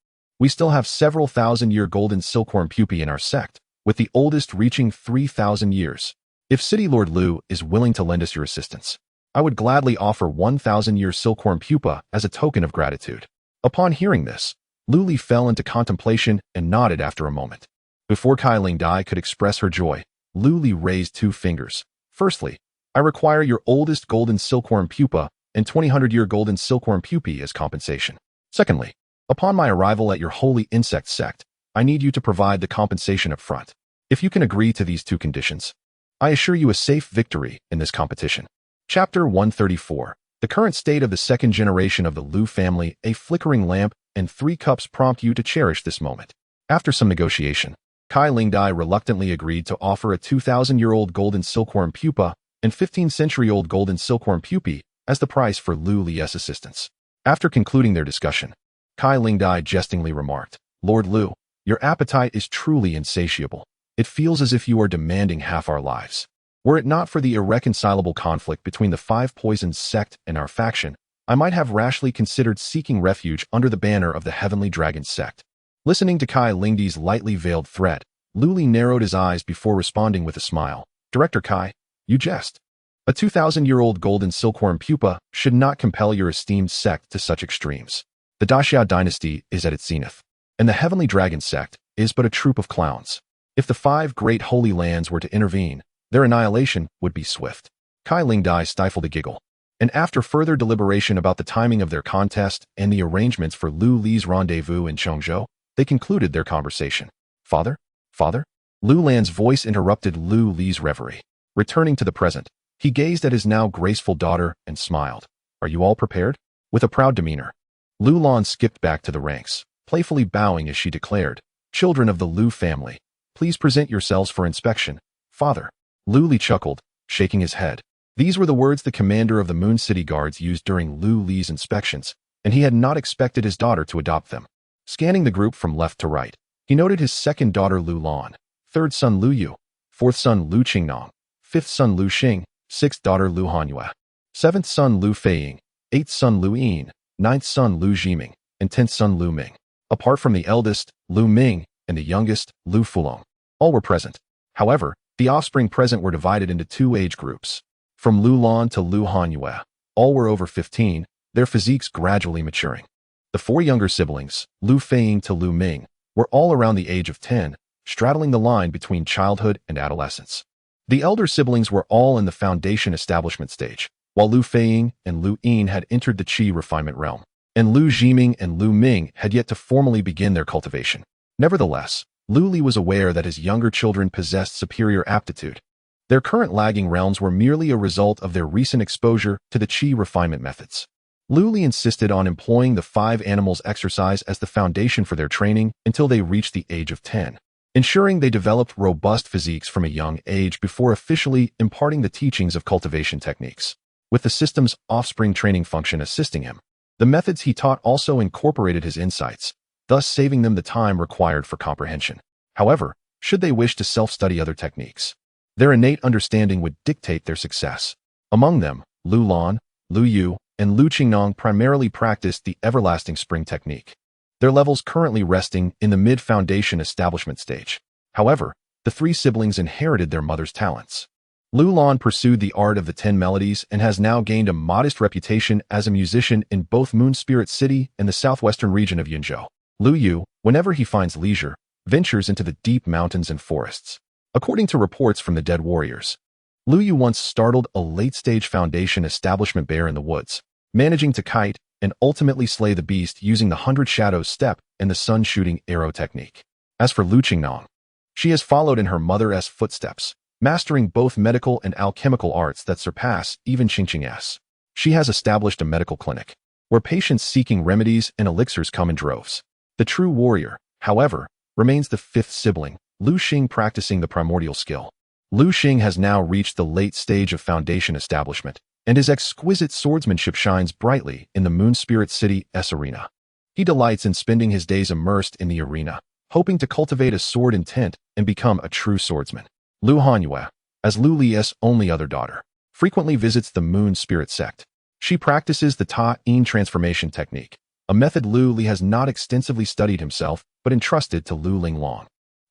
we still have several 1,000-year golden silkworm pupae in our sect, with the oldest reaching 3,000 years. If City Lord Lu is willing to lend us your assistance, I would gladly offer 1,000-year silkworm pupa as a token of gratitude. Upon hearing this, Lu Li fell into contemplation and nodded after a moment. Before Kai Lingdai could express her joy, Lu Li raised 2 fingers. Firstly, I require your oldest golden silkworm pupa and 20-100-year golden silkworm pupae as compensation. Secondly, upon my arrival at your holy insect sect, I need you to provide the compensation up front. If you can agree to these two conditions, I assure you a safe victory in this competition. Chapter 134. The current state of the second generation of the Lu family, a flickering lamp, and 3 cups prompt you to cherish this moment. After some negotiation, Kai Lingdai reluctantly agreed to offer a 2,000-year-old golden silkworm pupa and 15th-century-old golden silkworm pupae as the price for Lu Li's assistance. After concluding their discussion, Kai Lingdai jestingly remarked, "Lord Lu, your appetite is truly insatiable. It feels as if you are demanding half our lives. Were it not for the irreconcilable conflict between the 5 Poisons sect and our faction, I might have rashly considered seeking refuge under the banner of the Heavenly Dragon sect." Listening to Kai Lingdi's lightly veiled threat, Lu Li narrowed his eyes before responding with a smile. "Director Kai, you jest. A 2,000-year-old golden silkworm pupa should not compel your esteemed sect to such extremes. The Daxia dynasty is at its zenith, and the Heavenly Dragon sect is but a troop of clowns. If the 5 great holy lands were to intervene, their annihilation would be swift." Kai Lingdai stifled a giggle, and after further deliberation about the timing of their contest and the arrangements for Lu Li's rendezvous in Chongzhou, they concluded their conversation. "Father? Father?" Lu Lan's voice interrupted Lu Li's reverie. Returning to the present, he gazed at his now graceful daughter and smiled. "Are you all prepared?" With a proud demeanor, Lu Lan skipped back to the ranks, playfully bowing as she declared, "Children of the Lu family, please present yourselves for inspection, Father." Lu Li chuckled, shaking his head. These were the words the commander of the Moon City Guards used during Lu Li's inspections, and he had not expected his daughter to adopt them. Scanning the group from left to right, he noted his second daughter Lu Lan, third son Lu Yu, fourth son Lu Qingnong, fifth son Lu Xing, sixth daughter Lu Hanyue, seventh son Lu Feiying, eighth son Lu Yin, ninth son Lu Jiming, and 10th son Lu Ming. Apart from the eldest, Lu Ming, and the youngest, Lu Fulong. All were present. However, the offspring present were divided into 2 age groups. From Lu Lan to Lu Hanyue, all were over 15, their physiques gradually maturing. The 4 younger siblings, Lu Feiying to Lu Ming, were all around the age of 10, straddling the line between childhood and adolescence. The elder siblings were all in the foundation establishment stage, while Lu Feiying and Lu Yin had entered the qi refinement realm, and Lu Jiming and Lu Ming had yet to formally begin their cultivation. Nevertheless, Lu Li was aware that his younger children possessed superior aptitude. Their current lagging realms were merely a result of their recent exposure to the qi refinement methods. Lu Li insisted on employing the 5 animals exercise as the foundation for their training until they reached the age of 10, ensuring they developed robust physiques from a young age before officially imparting the teachings of cultivation techniques. With the system's offspring training function assisting him, the methods he taught also incorporated his insights, thus saving them the time required for comprehension. However, should they wish to self-study other techniques, their innate understanding would dictate their success. Among them, Lu Lan, Lu Yu, and Lu Qingnong primarily practiced the everlasting spring technique, their levels currently resting in the mid-foundation establishment stage. However, the 3 siblings inherited their mother's talents. Lu Lan pursued the art of the 10 melodies and has now gained a modest reputation as a musician in both Moon Spirit City and the southwestern region of Yunzhou. Lu Yu, whenever he finds leisure, ventures into the deep mountains and forests. According to reports from the dead warriors, Lu Yu once startled a late-stage foundation establishment bear in the woods, managing to kite and ultimately slay the beast using the 100 Shadows step and the sun-shooting arrow technique. As for Lu Qingnong, she has followed in her mother's footsteps, mastering both medical and alchemical arts that surpass even Qingqing's. She has established a medical clinic, where patients seeking remedies and elixirs come in droves. The true warrior, however, remains the 5th sibling, Lu Xing, practicing the primordial skill. Lu Xing has now reached the late stage of foundation establishment, and his exquisite swordsmanship shines brightly in the Moon Spirit City's arena. He delights in spending his days immersed in the arena, hoping to cultivate a sword intent and become a true swordsman. Lu Hanyue, as Lu Li's only other daughter, frequently visits the Moon Spirit sect. She practices the Ta-Yin transformation technique, a method Lu Li has not extensively studied himself but entrusted to Lu Linglong,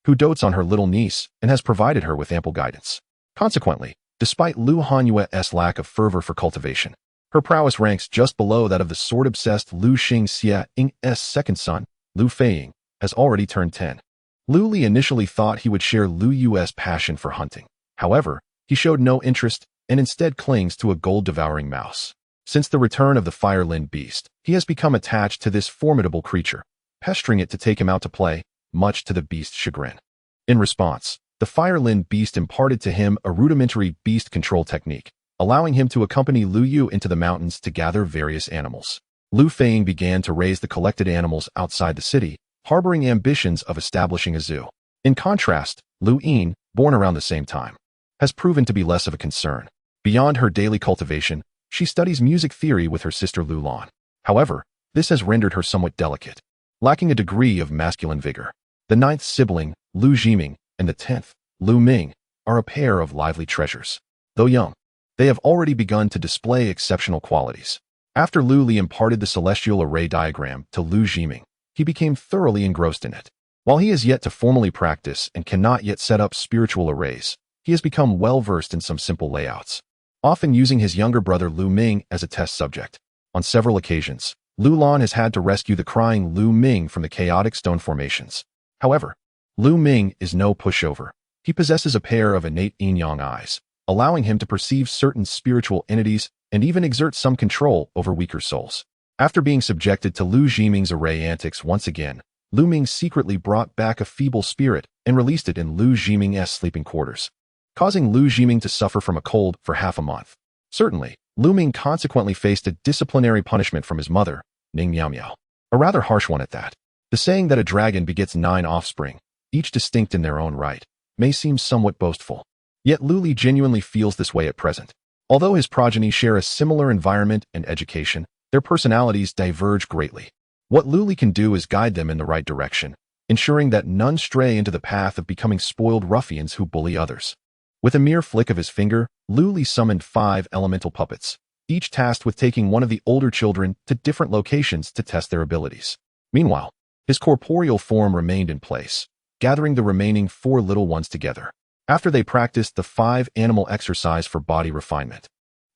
who dotes on her little niece and has provided her with ample guidance. Consequently, despite Lu Hanyue's lack of fervor for cultivation, her prowess ranks just below that of the sword-obsessed Lu Xing's second son, Lu Feiying, has already turned 10. Lu Li initially thought he would share Lu Yu's passion for hunting. However, he showed no interest and instead clings to a gold-devouring mouse. Since the return of the fire-lind beast, he has become attached to this formidable creature, pestering it to take him out to play, much to the beast's chagrin. In response, the fire-lind beast imparted to him a rudimentary beast control technique, allowing him to accompany Lu Yu into the mountains to gather various animals. Lu Feiying began to raise the collected animals outside the city, harboring ambitions of establishing a zoo. In contrast, Lu Yin, born around the same time, has proven to be less of a concern. Beyond her daily cultivation, she studies music theory with her sister Lu Lan. However, this has rendered her somewhat delicate, lacking a degree of masculine vigor. The ninth sibling, Lu Jiming, and the 10th, Lu Ming, are a pair of lively treasures. Though young, they have already begun to display exceptional qualities. After Lu Li imparted the celestial array diagram to Lu Jiming, he became thoroughly engrossed in it. While he has yet to formally practice and cannot yet set up spiritual arrays, he has become well-versed in some simple layouts, often using his younger brother Lu Ming as a test subject. On several occasions, Lu Lan has had to rescue the crying Lu Ming from the chaotic stone formations. However, Lu Ming is no pushover. He possesses a pair of innate yin-yang eyes, allowing him to perceive certain spiritual entities and even exert some control over weaker souls. After being subjected to Lu Jiming's array antics once again, Lu Ming secretly brought back a feeble spirit and released it in Lu Jiming's sleeping quarters, causing Lu Jiming to suffer from a cold for half a month. Certainly, Lu Ming consequently faced a disciplinary punishment from his mother, Ning Miao Miao, a rather harsh one at that. The saying that a dragon begets 9 offspring, each distinct in their own right, may seem somewhat boastful. Yet Lu Li genuinely feels this way at present. Although his progeny share a similar environment and education, their personalities diverge greatly. What Lu Li can do is guide them in the right direction, ensuring that none stray into the path of becoming spoiled ruffians who bully others. With a mere flick of his finger, Lu Li summoned 5 elemental puppets, each tasked with taking one of the older children to different locations to test their abilities. Meanwhile, his corporeal form remained in place, gathering the remaining 4 little ones together. After they practiced the 5 animal exercise for body refinement,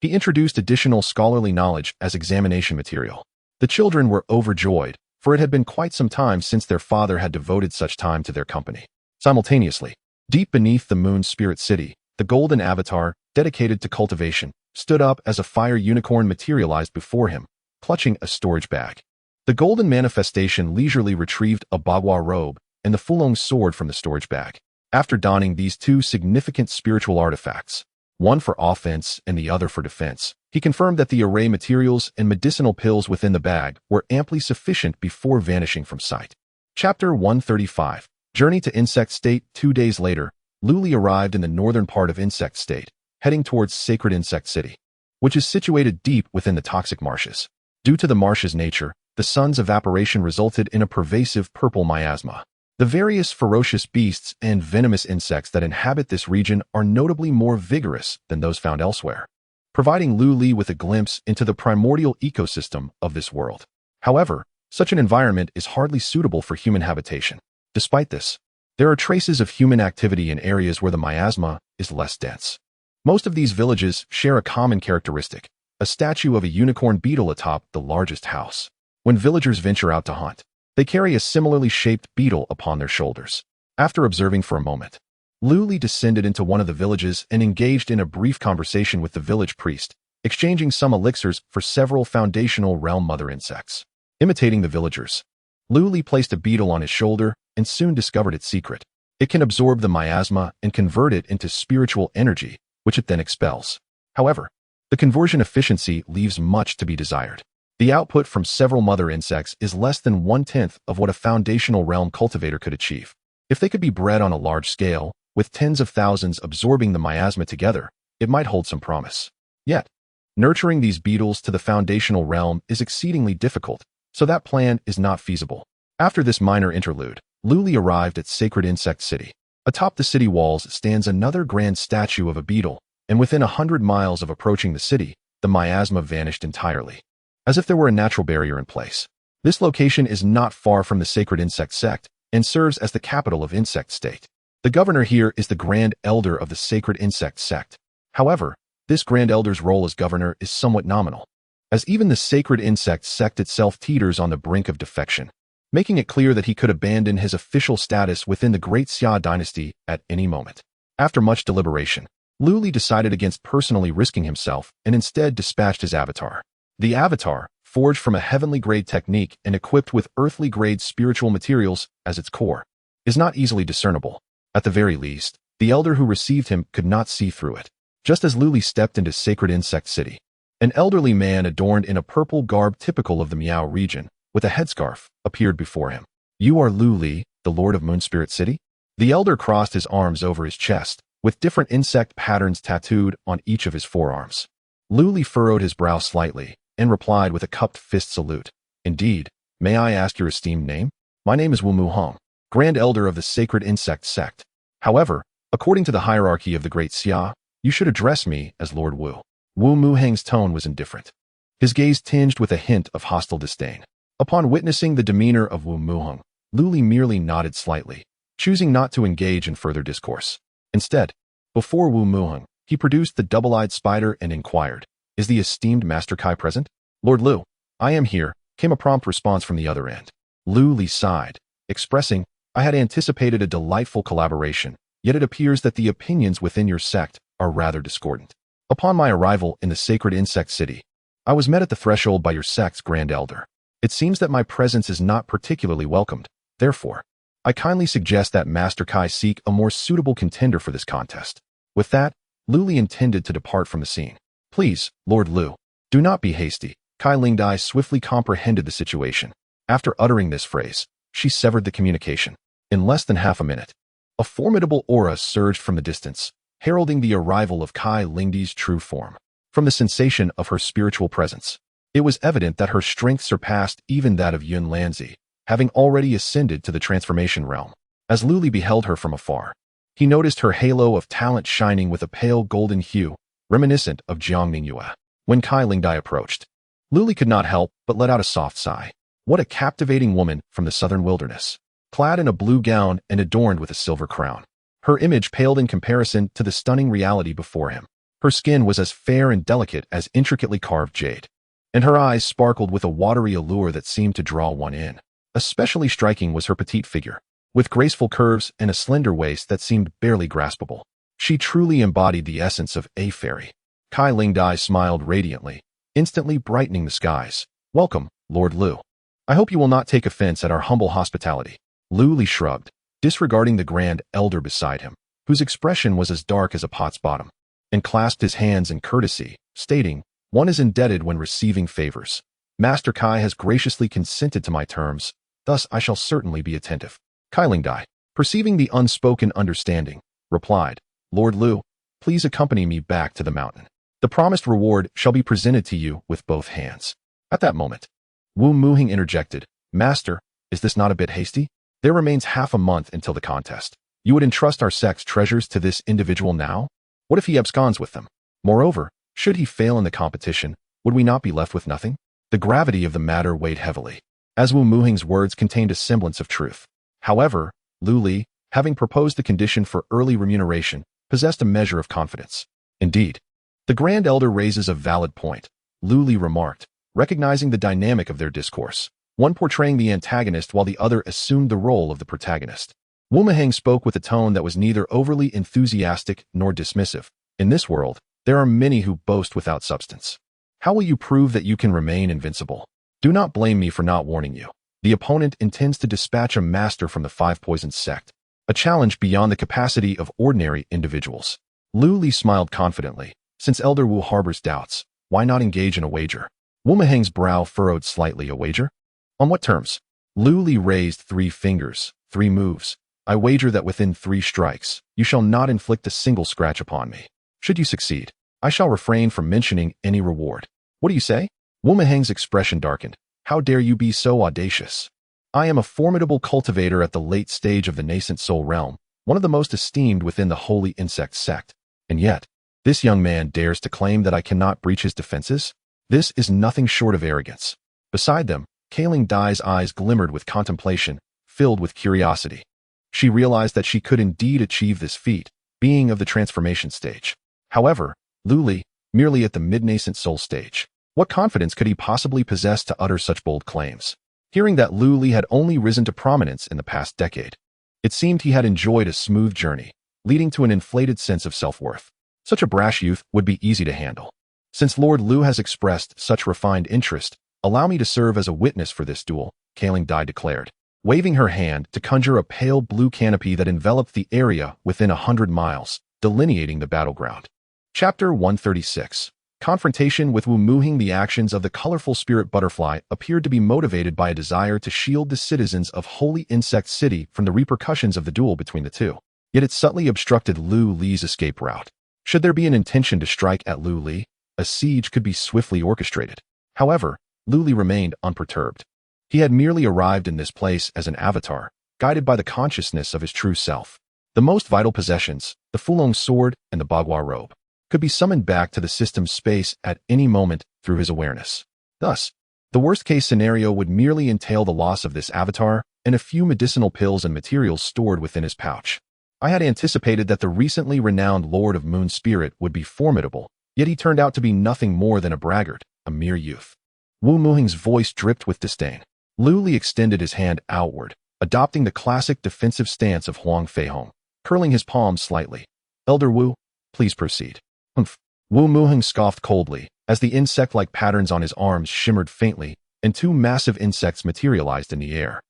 he introduced additional scholarly knowledge as examination material. The children were overjoyed, for it had been quite some time since their father had devoted such time to their company. Simultaneously, deep beneath the moon's spirit city, the golden avatar, dedicated to cultivation, stood up as a fire unicorn materialized before him, clutching a storage bag. The golden manifestation leisurely retrieved a bagua robe and the Fulong sword from the storage bag. After donning these 2 significant spiritual artifacts, one for offense and the other for defense, he confirmed that the array materials and medicinal pills within the bag were amply sufficient before vanishing from sight. Chapter 135. Journey to Insect State. 2 days later, Lu Li arrived in the northern part of Insect State, heading towards Sacred Insect City, which is situated deep within the toxic marshes. Due to the marsh's nature, the sun's evaporation resulted in a pervasive purple miasma. The various ferocious beasts and venomous insects that inhabit this region are notably more vigorous than those found elsewhere, providing Lu Li with a glimpse into the primordial ecosystem of this world. However, such an environment is hardly suitable for human habitation. Despite this, there are traces of human activity in areas where the miasma is less dense. Most of these villages share a common characteristic, a statue of a unicorn beetle atop the largest house. When villagers venture out to hunt, they carry a similarly shaped beetle upon their shoulders. After observing for a moment, Lu Li descended into one of the villages and engaged in a brief conversation with the village priest, exchanging some elixirs for several foundational realm mother insects. Imitating the villagers, Lu Li placed a beetle on his shoulder and soon discovered its secret. It can absorb the miasma and convert it into spiritual energy, which it then expels. However, the conversion efficiency leaves much to be desired. The output from several mother insects is less than 1/10 of what a foundational realm cultivator could achieve. If they could be bred on a large scale, with tens of thousands absorbing the miasma together, it might hold some promise. Yet, nurturing these beetles to the foundational realm is exceedingly difficult, so that plan is not feasible. After this minor interlude, Lu Li arrived at Sacred Insect City. Atop the city walls stands another grand statue of a beetle, and within 100 miles of approaching the city, the miasma vanished entirely, as if there were a natural barrier in place. This location is not far from the Sacred Insect Sect and serves as the capital of Insect State. The governor here is the Grand Elder of the Sacred Insect Sect. However, this Grand Elder's role as governor is somewhat nominal, as even the Sacred Insect Sect itself teeters on the brink of defection, making it clear that he could abandon his official status within the Great Xia dynasty at any moment. After much deliberation, Lu Li decided against personally risking himself and instead dispatched his avatar, The avatar, forged from a heavenly-grade technique and equipped with earthly-grade spiritual materials as its core, is not easily discernible. At the very least, the elder who received him could not see through it. Just as Luli stepped into Sacred Insect City, an elderly man adorned in a purple garb typical of the Miao region, with a headscarf, appeared before him. "You are Luli, the Lord of Moonspirit City?" The elder crossed his arms over his chest, with different insect patterns tattooed on each of his forearms. Luli furrowed his brow slightly, and replied with a cupped fist salute. "Indeed, may I ask your esteemed name?" "My name is Wu Mu Hong, Grand Elder of the Sacred Insect Sect. However, according to the hierarchy of the Great Xia, you should address me as Lord Wu." Wu Muheng's tone was indifferent, his gaze tinged with a hint of hostile disdain. Upon witnessing the demeanor of Wu Muheng, Luli merely nodded slightly, choosing not to engage in further discourse. Instead, before Wu Muheng, he produced the double-eyed spider and inquired, "Is the esteemed Master Kai present?" "Lord Lu, I am here," came a prompt response from the other end. Luli sighed, expressing, "I had anticipated a delightful collaboration, yet it appears that the opinions within your sect are rather discordant. Upon my arrival in the Sacred Insect City, I was met at the threshold by your sect's Grand Elder. It seems that my presence is not particularly welcomed. Therefore, I kindly suggest that Master Kai seek a more suitable contender for this contest." With that, Luli intended to depart from the scene. "Please, Lord Lu, do not be hasty." Kai Lingdai swiftly comprehended the situation. After uttering this phrase, she severed the communication. In less than half a minute, a formidable aura surged from the distance, heralding the arrival of Kai Lingdi's true form. From the sensation of her spiritual presence, it was evident that her strength surpassed even that of Yun Lanzi, having already ascended to the transformation realm. As Luli beheld her from afar, he noticed her halo of talent shining with a pale golden hue, reminiscent of Jiang Ningyue. When Kai Lingdai approached, Luli could not help but let out a soft sigh. What a captivating woman from the southern wilderness, clad in a blue gown and adorned with a silver crown. Her image paled in comparison to the stunning reality before him. Her skin was as fair and delicate as intricately carved jade, and her eyes sparkled with a watery allure that seemed to draw one in. Especially striking was her petite figure, with graceful curves and a slender waist that seemed barely graspable. She truly embodied the essence of a fairy. Kai Lingdai smiled radiantly, instantly brightening the skies. "Welcome, Lord Lu. I hope you will not take offense at our humble hospitality." Luli shrugged, disregarding the Grand Elder beside him, whose expression was as dark as a pot's bottom, and clasped his hands in courtesy, stating, "One is indebted when receiving favors. Master Kai has graciously consented to my terms, thus I shall certainly be attentive." Kai Lingdai, perceiving the unspoken understanding, replied, "Lord Lu, please accompany me back to the mountain. The promised reward shall be presented to you with both hands." At that moment, Wu Muheng interjected, "Master, is this not a bit hasty? There remains half a month until the contest. You would entrust our sect's treasures to this individual now? What if he absconds with them? Moreover, should he fail in the competition, would we not be left with nothing?" The gravity of the matter weighed heavily, as Wu Muheng's words contained a semblance of truth. However, Luli, having proposed the condition for early remuneration, possessed a measure of confidence. "Indeed, the Grand Elder raises a valid point," Luli remarked, recognizing the dynamic of their discourse, one portraying the antagonist while the other assumed the role of the protagonist. Wu Muheng spoke with a tone that was neither overly enthusiastic nor dismissive. "In this world, there are many who boast without substance. How will you prove that you can remain invincible? Do not blame me for not warning you. The opponent intends to dispatch a master from the Five Poisons sect, a challenge beyond the capacity of ordinary individuals." Luli smiled confidently. Since Elder Wu harbors doubts, why not engage in a wager? Wu Muheng's brow furrowed slightly. "A wager? On what terms?" Luli raised 3 fingers. 3 moves. "I wager that within 3 strikes, you shall not inflict a single scratch upon me. Should you succeed, I shall refrain from mentioning any reward. What do you say?" Wu Muheng's expression darkened. "How dare you be so audacious? I am a formidable cultivator at the late stage of the nascent soul realm, one of the most esteemed within the holy insect sect. And yet, this young man dares to claim that I cannot breach his defenses? This is nothing short of arrogance." Beside them, Kai Lingdai's eyes glimmered with contemplation, filled with curiosity. She realized that she could indeed achieve this feat, being of the transformation stage. However, Luli, merely at the mid-nascent soul stage. What confidence could he possibly possess to utter such bold claims? Hearing that Luli had only risen to prominence in the past decade, it seemed he had enjoyed a smooth journey, leading to an inflated sense of self-worth. Such a brash youth would be easy to handle. Since Lord Lu has expressed such refined interest, allow me to serve as a witness for this duel, Kaling Dai declared, waving her hand to conjure a pale blue canopy that enveloped the area within 100 miles, delineating the battleground. Chapter 136. Confrontation with Wu Muhing. The actions of the colorful spirit butterfly appeared to be motivated by a desire to shield the citizens of Holy Insect City from the repercussions of the duel between the two. Yet it subtly obstructed Lu Li's escape route. Should there be an intention to strike at Lu Li, a siege could be swiftly orchestrated. However, Lu Li remained unperturbed. He had merely arrived in this place as an avatar, guided by the consciousness of his true self. The most vital possessions, the Fulong sword and the Bagua robe, could be summoned back to the system's space at any moment through his awareness. Thus, the worst-case scenario would merely entail the loss of this avatar and a few medicinal pills and materials stored within his pouch. I had anticipated that the recently renowned Lord of Moon Spirit would be formidable, yet he turned out to be nothing more than a braggart, a mere youth. Wu Muhing's voice dripped with disdain. Lu Li extended his hand outward, adopting the classic defensive stance of Huang Feihong, curling his palms slightly. Elder Wu, please proceed. Humph. Wu Muhing scoffed coldly, as the insect-like patterns on his arms shimmered faintly, and two massive insects materialized in the air.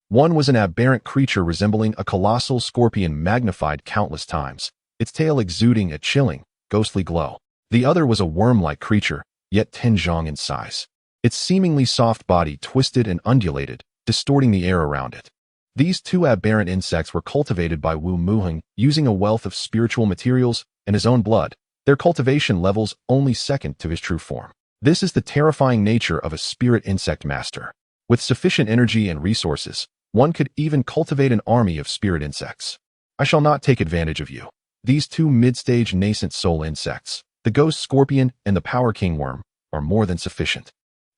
One was an aberrant creature resembling a colossal scorpion magnified countless times, its tail exuding a chilling, ghostly glow. The other was a worm-like creature, yet 10 zhong in size. Its seemingly soft body twisted and undulated, distorting the air around it. These two aberrant insects were cultivated by Wu Muhing using a wealth of spiritual materials and his own blood, their cultivation levels only second to his true form. This is the terrifying nature of a spirit insect master. With sufficient energy and resources, one could even cultivate an army of spirit insects. I shall not take advantage of you. These two mid-stage nascent soul insects, the ghost scorpion and the power king worm, are more than sufficient.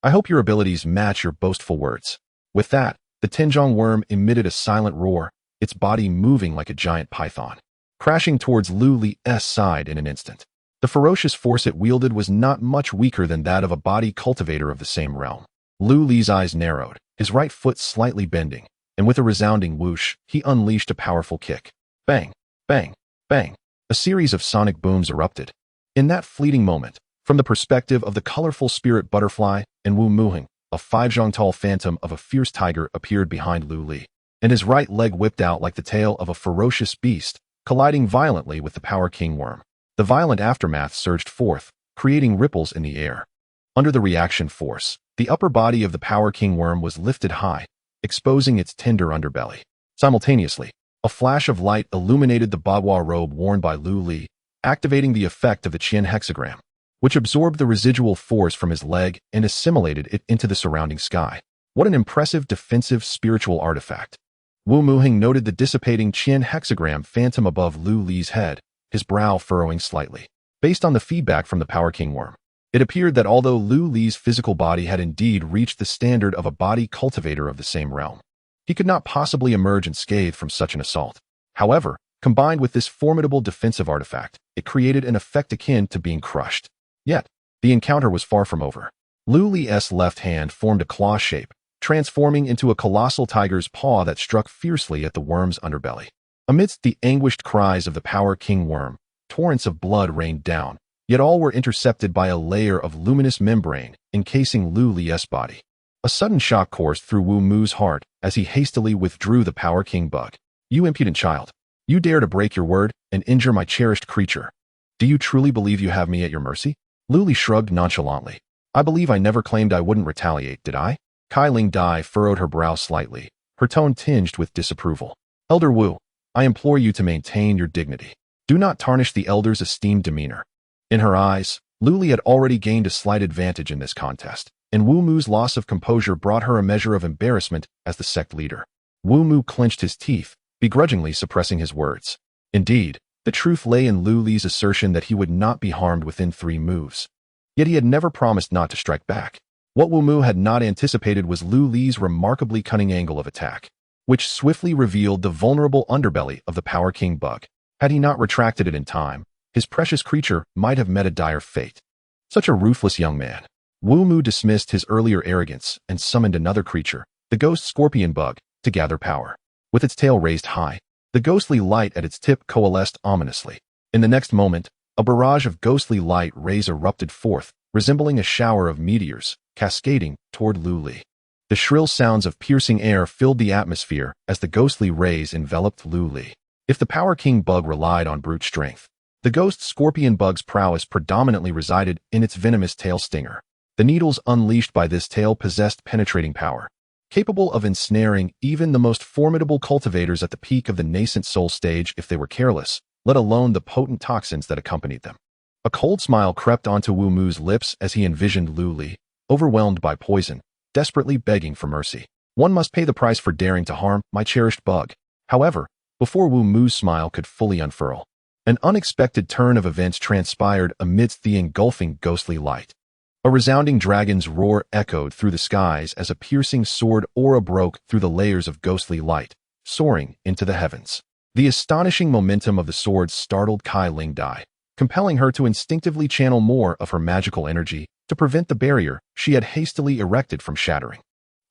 I hope your abilities match your boastful words. With that, the Tenjong worm emitted a silent roar, its body moving like a giant python, crashing towards Lu Li's side in an instant. The ferocious force it wielded was not much weaker than that of a body cultivator of the same realm. Lu Li's eyes narrowed, his right foot slightly bending, and with a resounding whoosh, he unleashed a powerful kick. Bang, bang, bang. A series of sonic booms erupted. In that fleeting moment, from the perspective of the colorful spirit butterfly and Wu Muhing, a 5-zhong-tall phantom of a fierce tiger appeared behind Lu Li, and his right leg whipped out like the tail of a ferocious beast, colliding violently with the power king worm. The violent aftermath surged forth, creating ripples in the air. Under the reaction force, the upper body of the power king worm was lifted high, exposing its tender underbelly. Simultaneously, a flash of light illuminated the Bagua robe worn by Lu Li, activating the effect of the Qian hexagram, which absorbed the residual force from his leg and assimilated it into the surrounding sky. What an impressive defensive spiritual artifact. Wu Muhing noted the dissipating Qian hexagram phantom above Lu Li's head, his brow furrowing slightly. Based on the feedback from the Power King worm, it appeared that although Lu Li's physical body had indeed reached the standard of a body cultivator of the same realm, he could not possibly emerge unscathed from such an assault. However, combined with this formidable defensive artifact, it created an effect akin to being crushed. Yet, the encounter was far from over. Lu Li's left hand formed a claw shape, transforming into a colossal tiger's paw that struck fiercely at the worm's underbelly. Amidst the anguished cries of the Power King worm, torrents of blood rained down, yet all were intercepted by a layer of luminous membrane encasing Lu Li's body. A sudden shock coursed through Wu Mu's heart as he hastily withdrew the Power King bug. You impudent child! You dare to break your word and injure my cherished creature. Do you truly believe you have me at your mercy? Lu Li shrugged nonchalantly. I believe I never claimed I wouldn't retaliate, did I? Kaling Dai furrowed her brow slightly, her tone tinged with disapproval. Elder Wu, I implore you to maintain your dignity. Do not tarnish the elder's esteemed demeanor. In her eyes, Lu Li had already gained a slight advantage in this contest, and Wu Mu's loss of composure brought her a measure of embarrassment as the sect leader. Wu Mu clenched his teeth, begrudgingly suppressing his words. Indeed, the truth lay in Lu Li's assertion that he would not be harmed within 3 moves. Yet he had never promised not to strike back. What Wu Mu had not anticipated was Lu Li's remarkably cunning angle of attack, which swiftly revealed the vulnerable underbelly of the Power King bug. Had he not retracted it in time, his precious creature might have met a dire fate. Such a ruthless young man. Wu Mu dismissed his earlier arrogance and summoned another creature, the ghost scorpion bug, to gather power. With its tail raised high, the ghostly light at its tip coalesced ominously. In the next moment, a barrage of ghostly light rays erupted forth, resembling a shower of meteors, cascading toward Lu Li. The shrill sounds of piercing air filled the atmosphere as the ghostly rays enveloped Lu Li. If the Power King bug relied on brute strength, the ghost scorpion bug's prowess predominantly resided in its venomous tail stinger. The needles unleashed by this tail possessed penetrating power, capable of ensnaring even the most formidable cultivators at the peak of the nascent soul stage if they were careless, let alone the potent toxins that accompanied them. A cold smile crept onto Wu Mu's lips as he envisioned Lu Li, overwhelmed by poison, desperately begging for mercy. One must pay the price for daring to harm my cherished bug. However, before Wu Mu's smile could fully unfurl, an unexpected turn of events transpired amidst the engulfing ghostly light. A resounding dragon's roar echoed through the skies as a piercing sword aura broke through the layers of ghostly light, soaring into the heavens. The astonishing momentum of the sword startled Kai Ling Dai, compelling her to instinctively channel more of her magical energy to prevent the barrier she had hastily erected from shattering.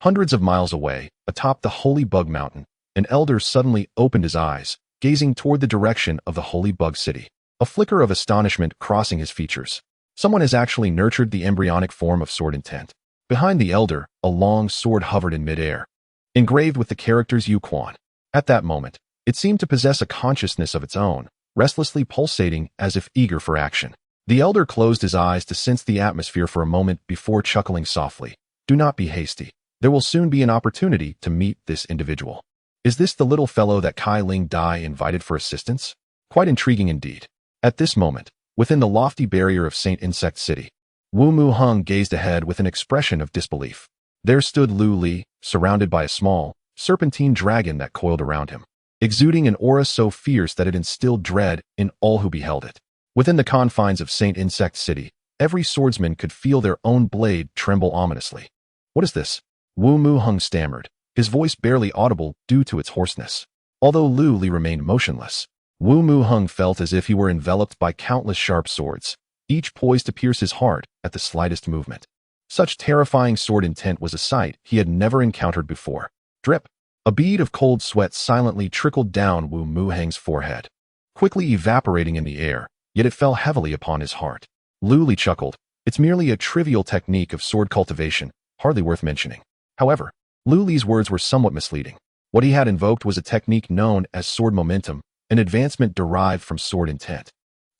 Hundreds of miles away, atop the Holy Bug Mountain, an elder suddenly opened his eyes, gazing toward the direction of the Holy Bug City, a flicker of astonishment crossing his features. Someone has actually nurtured the embryonic form of sword intent. Behind the elder, a long sword hovered in midair, engraved with the characters Yu Quan. At that moment, it seemed to possess a consciousness of its own, restlessly pulsating as if eager for action. The elder closed his eyes to sense the atmosphere for a moment before chuckling softly. Do not be hasty. There will soon be an opportunity to meet this individual. Is this the little fellow that Kai Ling Dai invited for assistance? Quite intriguing indeed. At this moment, within the lofty barrier of Saint Insect City, Wu Mu Hung gazed ahead with an expression of disbelief. There stood Lu Li, surrounded by a small, serpentine dragon that coiled around him, exuding an aura so fierce that it instilled dread in all who beheld it. Within the confines of Saint Insect City, every swordsman could feel their own blade tremble ominously. What is this? Wu Mu Hung stammered, his voice barely audible due to its hoarseness. Although Lu Li remained motionless, Wu Mu Hung felt as if he were enveloped by countless sharp swords, each poised to pierce his heart at the slightest movement. Such terrifying sword intent was a sight he had never encountered before. Drip! A bead of cold sweat silently trickled down Wu Mu Hang's forehead, quickly evaporating in the air, yet it fell heavily upon his heart. Lu Li chuckled. It's merely a trivial technique of sword cultivation, hardly worth mentioning. However, Lu Li's words were somewhat misleading. What he had invoked was a technique known as sword momentum, an advancement derived from sword intent.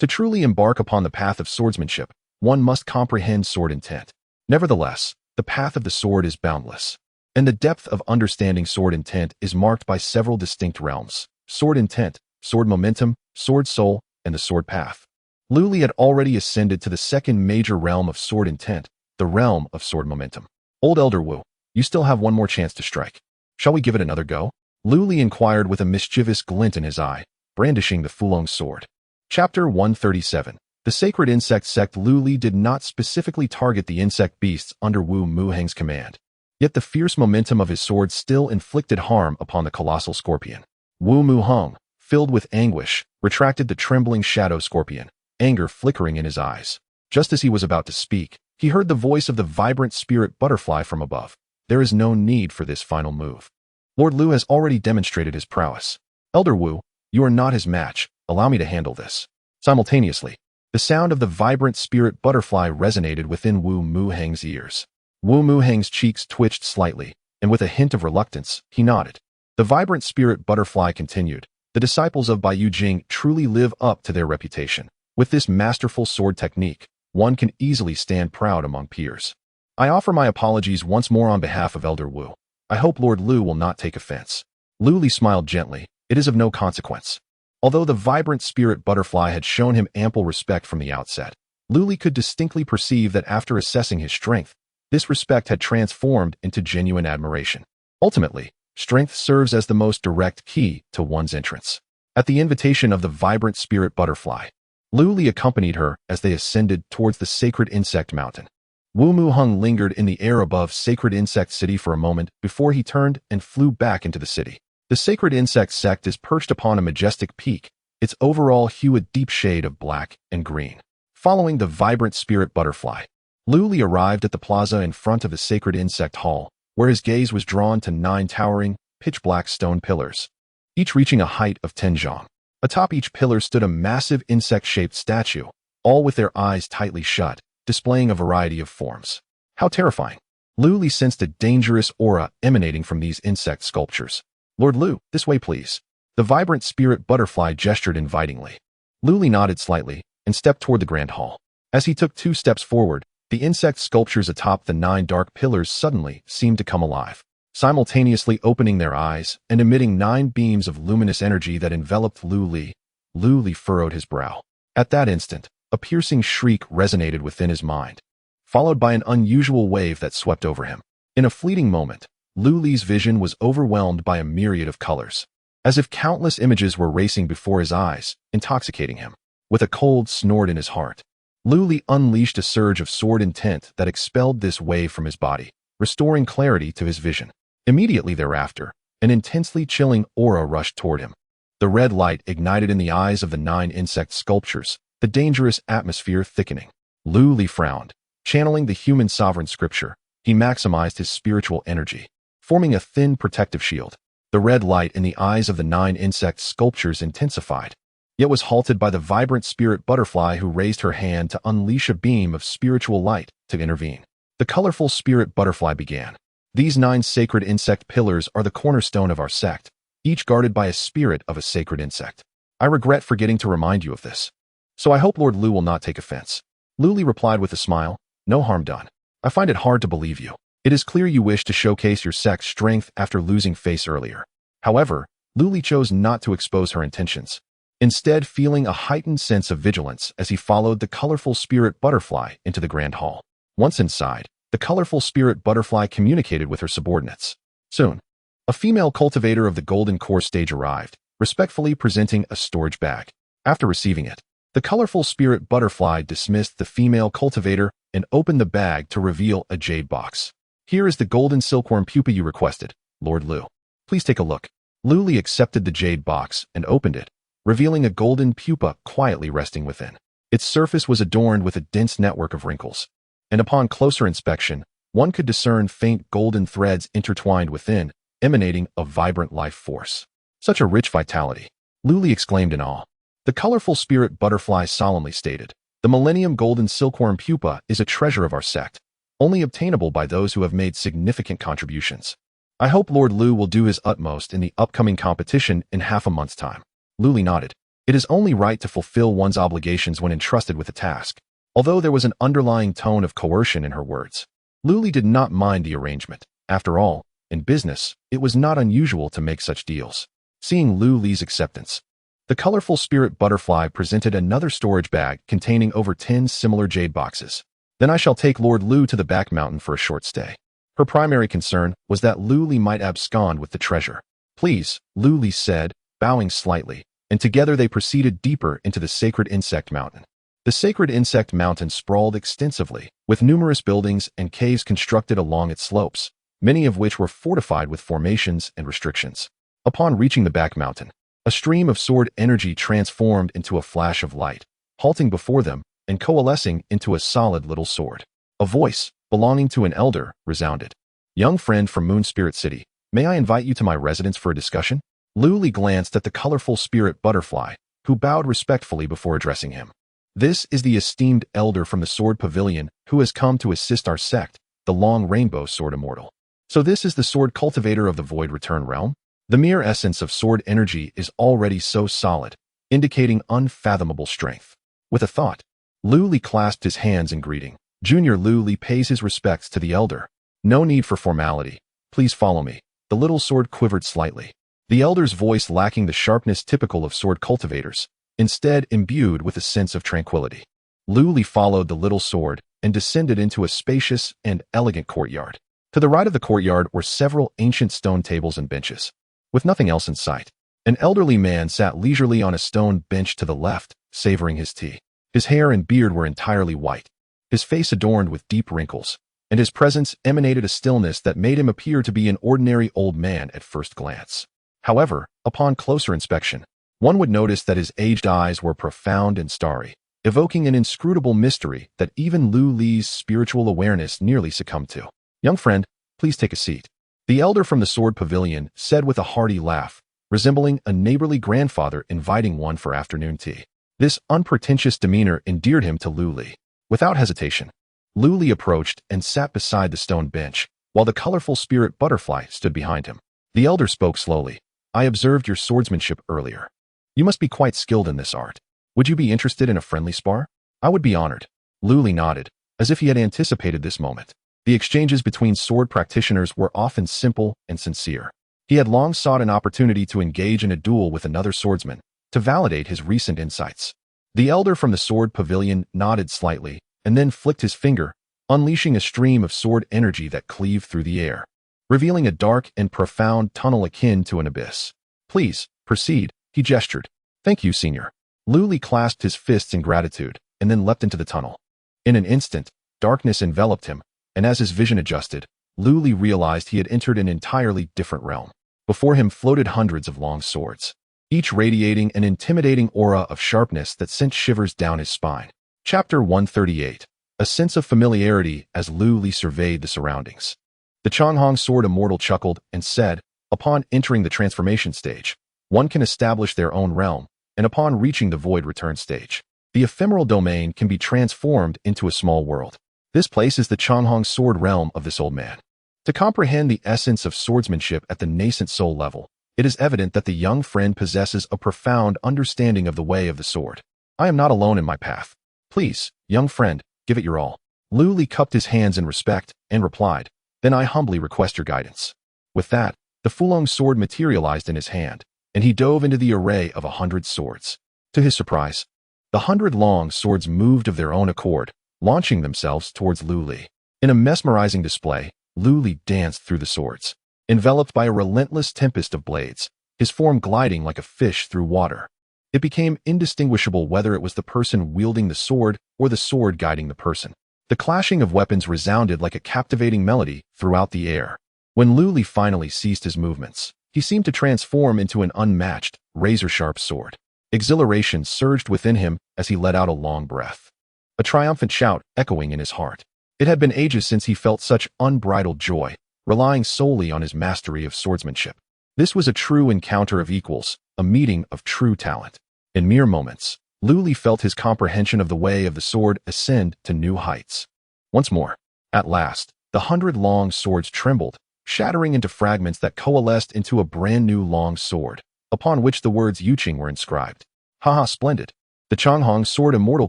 To truly embark upon the path of swordsmanship, one must comprehend sword intent. Nevertheless, the path of the sword is boundless, and the depth of understanding sword intent is marked by several distinct realms: sword intent, sword momentum, sword soul, and the sword path. Lu Li had already ascended to the second major realm of sword intent, the realm of sword momentum. Old Elder Wu, you still have one more chance to strike. Shall we give it another go? Lu Li inquired with a mischievous glint in his eye, brandishing the Fulong sword. Chapter 137. The Sacred Insect Sect. Lu Li did not specifically target the insect beasts under Wu Mu Heng's command. Yet the fierce momentum of his sword still inflicted harm upon the colossal scorpion. Wu Mu Heng, filled with anguish, retracted the trembling shadow scorpion, anger flickering in his eyes. Just as he was about to speak, he heard the voice of the vibrant spirit butterfly from above. There is no need for this final move. Lord Lu has already demonstrated his prowess. Elder Wu, you are not his match. Allow me to handle this. Simultaneously, the sound of the vibrant spirit butterfly resonated within Wu Mu Heng's ears. Wu Mu Heng's cheeks twitched slightly, and with a hint of reluctance, he nodded. The vibrant spirit butterfly continued. The disciples of Bai Yu Jing truly live up to their reputation. With this masterful sword technique, one can easily stand proud among peers. I offer my apologies once more on behalf of Elder Wu. I hope Lord Lu will not take offense. Lu Li smiled gently. It is of no consequence. Although the vibrant spirit butterfly had shown him ample respect from the outset, Lu Li could distinctly perceive that after assessing his strength, this respect had transformed into genuine admiration. Ultimately, strength serves as the most direct key to one's entrance. At the invitation of the vibrant spirit butterfly, Lu Li accompanied her as they ascended towards the Sacred Insect Mountain. Wu Mu Heng lingered in the air above Sacred Insect City for a moment before he turned and flew back into the city. The Sacred Insect Sect is perched upon a majestic peak, its overall hue a deep shade of black and green. Following the vibrant spirit butterfly, Lu Li arrived at the plaza in front of the Sacred Insect Hall, where his gaze was drawn to 9 towering, pitch-black stone pillars, each reaching a height of 10 zhang. Atop each pillar stood a massive insect-shaped statue, all with their eyes tightly shut, displaying a variety of forms. How terrifying! Lu Li sensed a dangerous aura emanating from these insect sculptures. Lord Lu, this way please. The vibrant spirit butterfly gestured invitingly. Lu Li nodded slightly and stepped toward the grand hall. As he took 2 steps forward, the insect sculptures atop the 9 dark pillars suddenly seemed to come alive, simultaneously opening their eyes and emitting 9 beams of luminous energy that enveloped Lu Li. Lu Li furrowed his brow. At that instant, a piercing shriek resonated within his mind, followed by an unusual wave that swept over him. In a fleeting moment, Lu Li's vision was overwhelmed by a myriad of colors, as if countless images were racing before his eyes, intoxicating him. With a cold snort in his heart, Lu Li unleashed a surge of sword intent that expelled this wave from his body, restoring clarity to his vision. Immediately thereafter, an intensely chilling aura rushed toward him. The red light ignited in the eyes of the 9 insect sculptures, the dangerous atmosphere thickening. Lu Li frowned. Channeling the human sovereign scripture, he maximized his spiritual energy, forming a thin protective shield. The red light in the eyes of the 9 insect sculptures intensified, yet was halted by the vibrant spirit butterfly who raised her hand to unleash a beam of spiritual light to intervene. The colorful spirit butterfly began. These 9 sacred insect pillars are the cornerstone of our sect, each guarded by a spirit of a sacred insect. I regret forgetting to remind you of this, so I hope Lord Lu will not take offense. Lu Li replied with a smile. No harm done. I find it hard to believe you. It is clear you wish to showcase your sect's strength after losing face earlier. However, Lu Li chose not to expose her intentions, instead feeling a heightened sense of vigilance as he followed the colorful spirit butterfly into the grand hall. Once inside, the colorful spirit butterfly communicated with her subordinates. Soon, a female cultivator of the Golden Core stage arrived, respectfully presenting a storage bag. After receiving it, the colorful spirit butterfly dismissed the female cultivator and opened the bag to reveal a jade box. Here is the golden silkworm pupa you requested, Lord Lu. Please take a look. Lu Li accepted the jade box and opened it, revealing a golden pupa quietly resting within. Its surface was adorned with a dense network of wrinkles, and upon closer inspection, one could discern faint golden threads intertwined within, emanating a vibrant life force. Such a rich vitality! Lu Li exclaimed in awe. The colorful spirit butterfly solemnly stated, the Millennium Golden Silkworm Pupa is a treasure of our sect, only obtainable by those who have made significant contributions. I hope Lord Lu will do his utmost in the upcoming competition in half a month's time. Lu Li nodded. It is only right to fulfill one's obligations when entrusted with a task. Although there was an underlying tone of coercion in her words, Lu Li did not mind the arrangement. After all, in business, it was not unusual to make such deals. Seeing Lu Li's acceptance, the colorful spirit butterfly presented another storage bag containing over 10 similar jade boxes. Then I shall take Lord Lu to the back mountain for a short stay. Her primary concern was that Lu Li might abscond with the treasure. Please, Lu Li said, bowing slightly, and together they proceeded deeper into the sacred insect mountain. The sacred insect mountain sprawled extensively, with numerous buildings and caves constructed along its slopes, many of which were fortified with formations and restrictions. Upon reaching the back mountain, a stream of sword energy transformed into a flash of light, halting before them and coalescing into a solid little sword. A voice, belonging to an elder, resounded. Young friend from Moon Spirit City, may I invite you to my residence for a discussion? Lu Li glanced at the colorful spirit butterfly, who bowed respectfully before addressing him. This is the esteemed elder from the Sword Pavilion who has come to assist our sect, the Long Rainbow Sword Immortal. So this is the sword cultivator of the Void Return realm? The mere essence of sword energy is already so solid, indicating unfathomable strength. With a thought, Lu Li clasped his hands in greeting. Junior Lu Li pays his respects to the elder. No need for formality. Please follow me. The little sword quivered slightly, the elder's voice lacking the sharpness typical of sword cultivators, instead imbued with a sense of tranquility. Lu Li followed the little sword and descended into a spacious and elegant courtyard. To the right of the courtyard were several ancient stone tables and benches. With nothing else in sight, an elderly man sat leisurely on a stone bench to the left, savoring his tea. His hair and beard were entirely white, his face adorned with deep wrinkles, and his presence emanated a stillness that made him appear to be an ordinary old man at first glance. However, upon closer inspection, one would notice that his aged eyes were profound and starry, evoking an inscrutable mystery that even Lu Li's spiritual awareness nearly succumbed to. Young friend, please take a seat. The elder from the Sword Pavilion said with a hearty laugh, resembling a neighborly grandfather inviting one for afternoon tea. This unpretentious demeanor endeared him to Lu Li. Without hesitation, Lu Li approached and sat beside the stone bench, while the colorful spirit butterfly stood behind him. The elder spoke slowly. I observed your swordsmanship earlier. You must be quite skilled in this art. Would you be interested in a friendly spar? I would be honored. Lu Li nodded, as if he had anticipated this moment. The exchanges between sword practitioners were often simple and sincere. He had long sought an opportunity to engage in a duel with another swordsman, to validate his recent insights. The elder from the sword pavilion nodded slightly, and then flicked his finger, unleashing a stream of sword energy that cleaved through the air, revealing a dark and profound tunnel akin to an abyss. Please, proceed, he gestured. Thank you, senior. Lu Li clasped his fists in gratitude, and then leapt into the tunnel. In an instant, darkness enveloped him, and as his vision adjusted, Lu Li realized he had entered an entirely different realm. Before him floated hundreds of long swords, each radiating an intimidating aura of sharpness that sent shivers down his spine. Chapter 138. A sense of familiarity as Lu Li surveyed the surroundings. The Changhong Sword Immortal chuckled and said, upon entering the transformation stage, one can establish their own realm, and upon reaching the void return stage, the ephemeral domain can be transformed into a small world. This place is the Changhong Sword realm of this old man. To comprehend the essence of swordsmanship at the nascent soul level, it is evident that the young friend possesses a profound understanding of the way of the sword. I am not alone in my path. Please, young friend, give it your all. Lu Li cupped his hands in respect and replied, then I humbly request your guidance. With that, the Fulong sword materialized in his hand, and he dove into the array of 100 swords. To his surprise, the 100 long swords moved of their own accord, launching themselves towards Lu Li. In a mesmerizing display, Lu Li danced through the swords, enveloped by a relentless tempest of blades, his form gliding like a fish through water. It became indistinguishable whether it was the person wielding the sword or the sword guiding the person. The clashing of weapons resounded like a captivating melody throughout the air. When Lu Li finally ceased his movements, he seemed to transform into an unmatched, razor-sharp sword. Exhilaration surged within him as he let out a long breath, a triumphant shout echoing in his heart. It had been ages since he felt such unbridled joy, relying solely on his mastery of swordsmanship. This was a true encounter of equals, a meeting of true talent. In mere moments, Lu Li felt his comprehension of the way of the sword ascend to new heights. Once more, at last, the 100 long swords trembled, shattering into fragments that coalesced into a brand new long sword, upon which the words Yuqing were inscribed. Haha, splendid. The Changhong Sword Immortal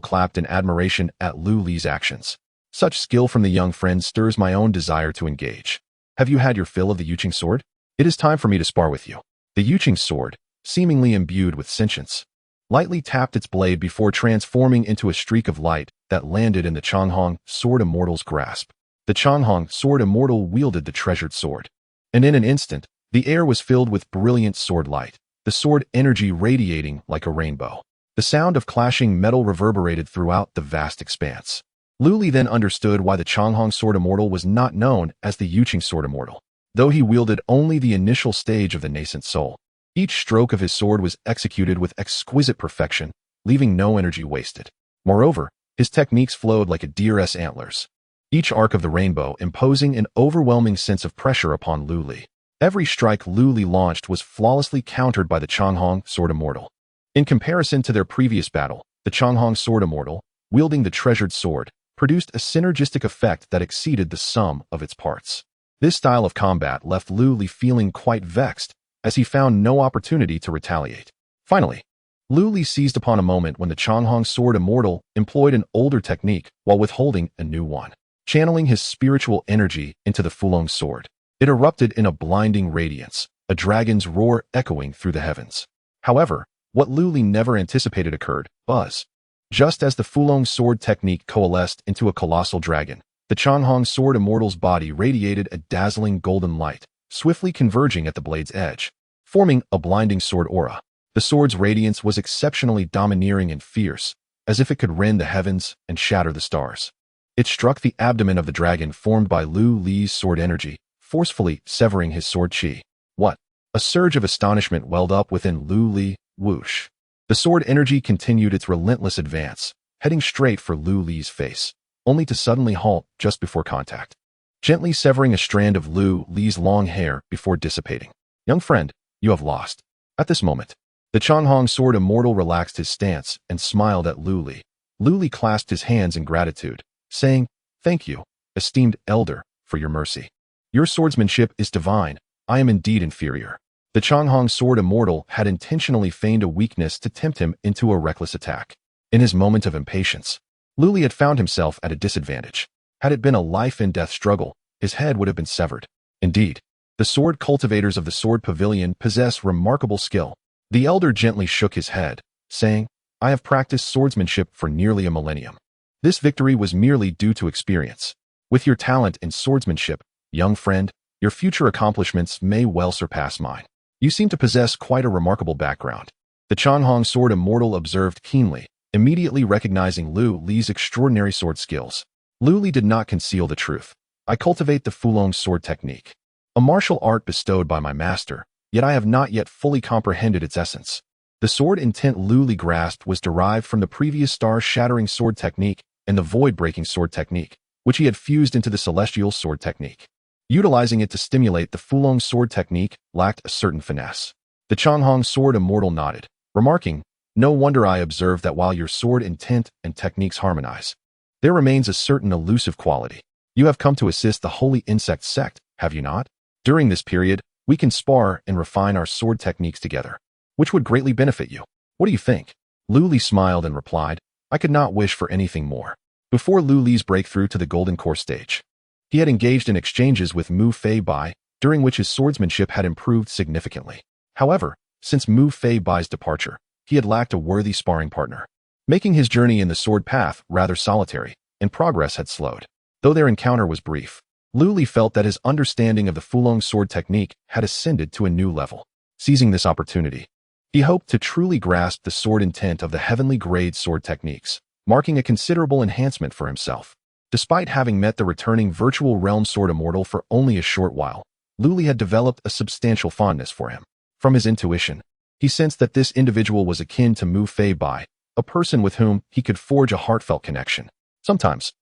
clapped in admiration at Lu Li's actions. Such skill from the young friend stirs my own desire to engage. Have you had your fill of the Yuqing sword? It is time for me to spar with you. The Yuqing sword, seemingly imbued with sentience, lightly tapped its blade before transforming into a streak of light that landed in the Changhong Sword Immortal's grasp. The Changhong Sword Immortal wielded the treasured sword, and in an instant, the air was filled with brilliant sword light, the sword energy radiating like a rainbow. The sound of clashing metal reverberated throughout the vast expanse. Lu Li then understood why the Changhong Sword Immortal was not known as the Yuqing Sword Immortal, though he wielded only the initial stage of the nascent soul. Each stroke of his sword was executed with exquisite perfection, leaving no energy wasted. Moreover, his techniques flowed like a deer's antlers, each arc of the rainbow imposing an overwhelming sense of pressure upon Lu Li. Every strike Lu Li launched was flawlessly countered by the Changhong Sword Immortal. In comparison to their previous battle, the Changhong Sword Immortal, wielding the treasured sword, produced a synergistic effect that exceeded the sum of its parts. This style of combat left Lu Li feeling quite vexed, as he found no opportunity to retaliate. Finally, Lu Li seized upon a moment when the Changhong Sword Immortal employed an older technique while withholding a new one. Channeling his spiritual energy into the Fulong sword, it erupted in a blinding radiance, a dragon's roar echoing through the heavens. However, what Lu Li never anticipated occurred was, just as the Fulong sword technique coalesced into a colossal dragon, the Changhong Sword Immortal's body radiated a dazzling golden light, swiftly converging at the blade's edge, forming a blinding sword aura. The sword's radiance was exceptionally domineering and fierce, as if it could rend the heavens and shatter the stars. It struck the abdomen of the dragon formed by Lu Li's sword energy, forcefully severing his sword chi. What? A surge of astonishment welled up within Lu Li. Whoosh. The sword energy continued its relentless advance, heading straight for Lu Li's face, only to suddenly halt just before contact, gently severing a strand of Lu Li's long hair before dissipating. Young friend, you have lost. At this moment, the Changhong Sword Immortal relaxed his stance and smiled at Lu Li, Luli clasped his hands in gratitude, saying, "Thank you, esteemed elder, for your mercy. Your swordsmanship is divine. I am indeed inferior." The Changhong sword immortal had intentionally feigned a weakness to tempt him into a reckless attack. In his moment of impatience, Luli had found himself at a disadvantage. Had it been a life-and-death struggle, his head would have been severed. Indeed, the sword cultivators of the sword pavilion possess remarkable skill. The elder gently shook his head, saying, "I have practiced swordsmanship for nearly a millennium. This victory was merely due to experience. With your talent in swordsmanship, young friend, your future accomplishments may well surpass mine. You seem to possess quite a remarkable background." The Changhong sword immortal observed keenly, immediately recognizing Lu Li's extraordinary sword skills. Lu Li did not conceal the truth. "I cultivate the Fulong sword technique, a martial art bestowed by my master, yet I have not yet fully comprehended its essence." The sword intent Lu Li grasped was derived from the previous star-shattering sword technique and the void-breaking sword technique, which he had fused into the celestial sword technique. Utilizing it to stimulate the Fulong sword technique lacked a certain finesse. The Changhong sword immortal nodded, remarking, "No wonder I observed that while your sword intent and techniques harmonize, there remains a certain elusive quality. You have come to assist the Holy Insect sect, have you not? During this period, we can spar and refine our sword techniques together, which would greatly benefit you. What do you think?" Lu Li smiled and replied, "I could not wish for anything more." Before Lu Li's breakthrough to the Golden Core stage, he had engaged in exchanges with Mu Fei Bai, during which his swordsmanship had improved significantly. However, since Mu Fei Bai's departure, he had lacked a worthy sparring partner, making his journey in the sword path rather solitary, and progress had slowed. Though their encounter was brief, Lu Li felt that his understanding of the Fulong sword technique had ascended to a new level. Seizing this opportunity, he hoped to truly grasp the sword intent of the heavenly grade sword techniques, marking a considerable enhancement for himself. Despite having met the returning virtual realm sword immortal for only a short while, Lu Li had developed a substantial fondness for him. From his intuition, he sensed that this individual was akin to Mu Fei Bai, a person with whom he could forge a heartfelt connection. Sometimes,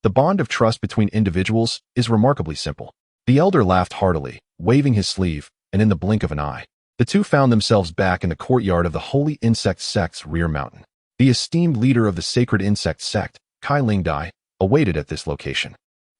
the bond of trust between individuals is remarkably simple. The elder laughed heartily, waving his sleeve, and in the blink of an eye, the two found themselves back in the courtyard of the Holy Insect Sect's rear mountain. The esteemed leader of the Sacred Insect Sect, Kai Lingdai, awaited at this location.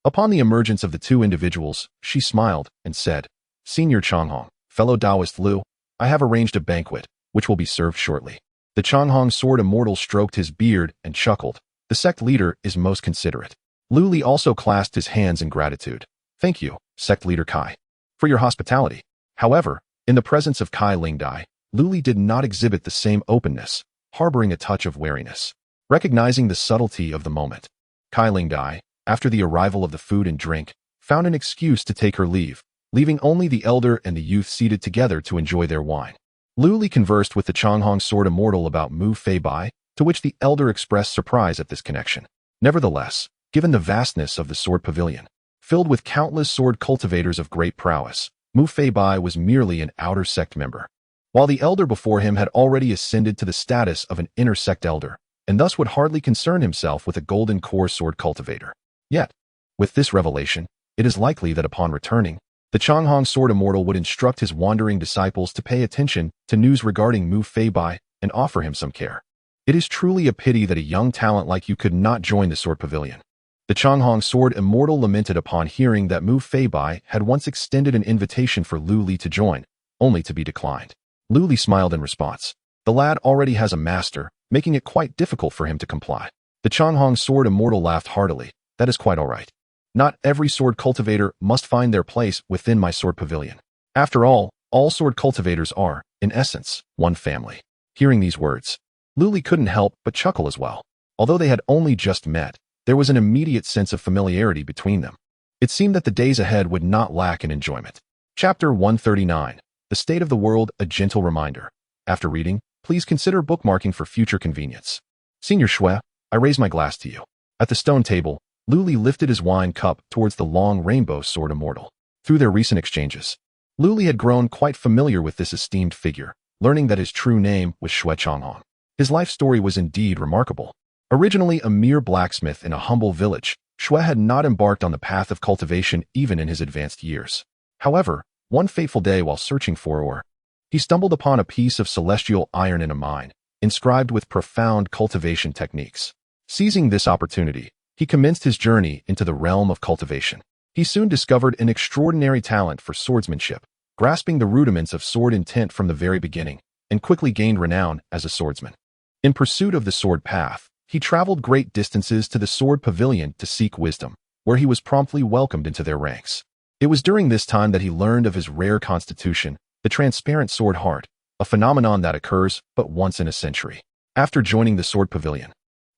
Upon the emergence of the two individuals, she smiled and said, "Senior Changhong, fellow Taoist Lu, I have arranged a banquet, which will be served shortly." The Changhong sword immortal stroked his beard and chuckled. "The sect leader is most considerate." Lu Li also clasped his hands in gratitude. "Thank you, sect leader Kai, for your hospitality." However, in the presence of Kai Lingdai, Lu Li did not exhibit the same openness, harboring a touch of wariness. Recognizing the subtlety of the moment, Kai Lingdai, after the arrival of the food and drink, found an excuse to take her leave, leaving only the elder and the youth seated together to enjoy their wine. Lu Li conversed with the Changhong sword immortal about Mu Fei Bai, to which the elder expressed surprise at this connection. Nevertheless, given the vastness of the sword pavilion, filled with countless sword cultivators of great prowess, Mu Fei Bai was merely an outer sect member, while the elder before him had already ascended to the status of an inner sect elder, and thus would hardly concern himself with a golden core sword cultivator. Yet, with this revelation, it is likely that upon returning, the Changhong sword immortal would instruct his wandering disciples to pay attention to news regarding Mu Fei Bai and offer him some care. "It is truly a pity that a young talent like you could not join the sword pavilion." The Changhong sword immortal lamented upon hearing that Mu Fei Bai had once extended an invitation for Lu Li to join, only to be declined. Lu Li smiled in response. The lad already has a master, making it quite difficult for him to comply. The Changhong sword immortal laughed heartily. "That is quite all right. Not every sword cultivator must find their place within my sword pavilion. After all sword cultivators are, in essence, one family." Hearing these words, Lu Li couldn't help but chuckle as well. Although they had only just met, there was an immediate sense of familiarity between them. It seemed that the days ahead would not lack in enjoyment. Chapter 139. The State of the World, a Gentle Reminder. After reading, please consider bookmarking for future convenience. Senior Shui, I raise my glass to you. At the stone table, Lu Li lifted his wine cup towards the long rainbow sword immortal. Through their recent exchanges, Lu Li had grown quite familiar with this esteemed figure, learning that his true name was Shui Changhong. His life story was indeed remarkable. Originally a mere blacksmith in a humble village, Shui had not embarked on the path of cultivation even in his advanced years. However, one fateful day while searching for ore, he stumbled upon a piece of celestial iron in a mine, inscribed with profound cultivation techniques. Seizing this opportunity, he commenced his journey into the realm of cultivation. He soon discovered an extraordinary talent for swordsmanship, grasping the rudiments of sword intent from the very beginning, and quickly gained renown as a swordsman. In pursuit of the sword path, he traveled great distances to the sword pavilion to seek wisdom, where he was promptly welcomed into their ranks. It was during this time that he learned of his rare constitution, the transparent sword heart, a phenomenon that occurs but once in a century. After joining the sword pavilion,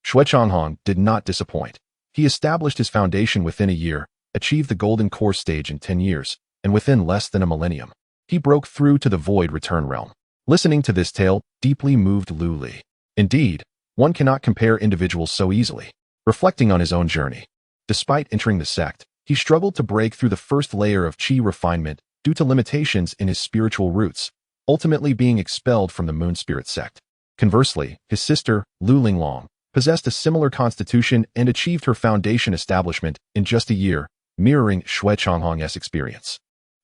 Xue Changhong did not disappoint. He established his foundation within a year, achieved the golden core stage in 10 years, and within less than a millennium, he broke through to the void return realm. Listening to this tale deeply moved Lu Li. Indeed, one cannot compare individuals so easily. Reflecting on his own journey, despite entering the sect, he struggled to break through the first layer of qi refinement due to limitations in his spiritual roots, ultimately being expelled from the Moon Spirit sect. Conversely, his sister, Lu Linglong, possessed a similar constitution and achieved her foundation establishment in just a year, mirroring Xue Changhong's experience.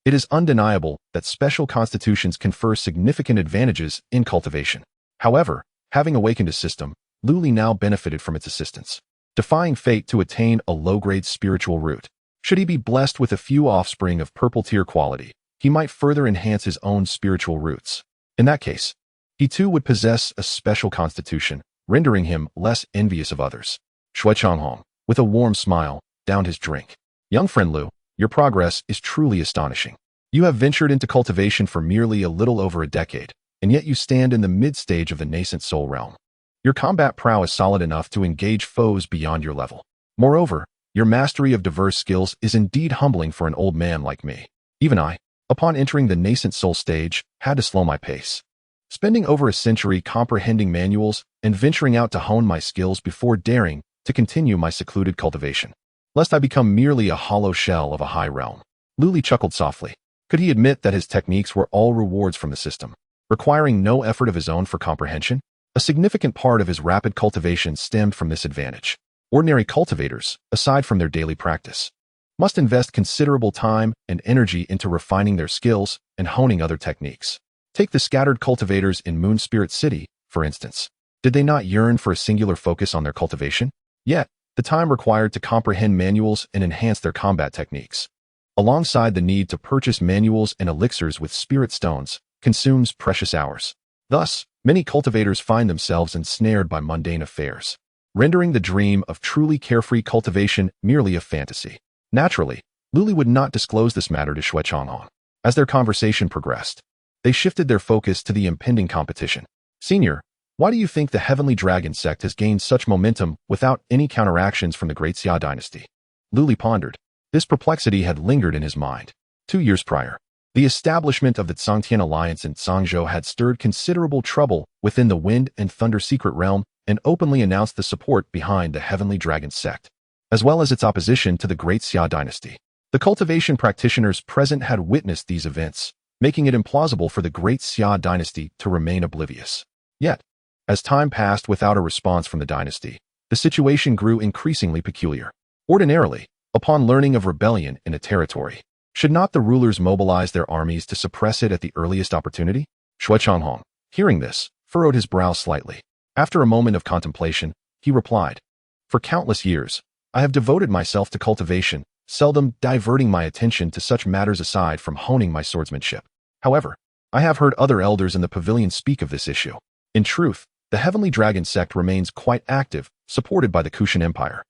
It is undeniable that special constitutions confer significant advantages in cultivation. However, having awakened a system, Lu Li now benefited from its assistance, defying fate to attain a low-grade spiritual root. Should he be blessed with a few offspring of purple-tier quality, he might further enhance his own spiritual roots. In that case, he too would possess a special constitution, rendering him less envious of others. Xue Changhong, with a warm smile, downed his drink. Young friend Lu, your progress is truly astonishing. You have ventured into cultivation for merely a little over a decade, and yet you stand in the mid-stage of the nascent soul realm. Your combat prowess is solid enough to engage foes beyond your level. Moreover, your mastery of diverse skills is indeed humbling for an old man like me. Even I, upon entering the nascent soul stage, had to slow my pace. Spending over a century comprehending manuals and venturing out to hone my skills before daring to continue my secluded cultivation, lest I become merely a hollow shell of a high realm. Lu Li chuckled softly. Could he admit that his techniques were all rewards from the system, requiring no effort of his own for comprehension? A significant part of his rapid cultivation stemmed from this advantage. Ordinary cultivators, aside from their daily practice, must invest considerable time and energy into refining their skills and honing other techniques. Take the scattered cultivators in Moon Spirit City, for instance. Did they not yearn for a singular focus on their cultivation? Yet, the time required to comprehend manuals and enhance their combat techniques, alongside the need to purchase manuals and elixirs with spirit stones, consumes precious hours. Thus, many cultivators find themselves ensnared by mundane affairs, rendering the dream of truly carefree cultivation merely a fantasy. Naturally, Lu Li would not disclose this matter to Xue Changhong. As their conversation progressed, they shifted their focus to the impending competition. Senior, why do you think the Heavenly Dragon sect has gained such momentum without any counteractions from the Great Xia dynasty? Lu Li pondered. This perplexity had lingered in his mind. 2 years prior, the establishment of the Tsangtian alliance in Tsangzhou had stirred considerable trouble within the Wind and Thunder secret realm and openly announced the support behind the Heavenly Dragon sect, as well as its opposition to the Great Xia dynasty. The cultivation practitioners present had witnessed these events, making it implausible for the Great Xia dynasty to remain oblivious. Yet, as time passed without a response from the dynasty, the situation grew increasingly peculiar. Ordinarily, upon learning of rebellion in a territory, should not the rulers mobilize their armies to suppress it at the earliest opportunity? Xue Changhong, hearing this, furrowed his brow slightly. After a moment of contemplation, he replied, For countless years, I have devoted myself to cultivation, seldom diverting my attention to such matters aside from honing my swordsmanship. However, I have heard other elders in the pavilion speak of this issue. In truth, the Heavenly Dragon sect remains quite active, supported by the Kushan Empire,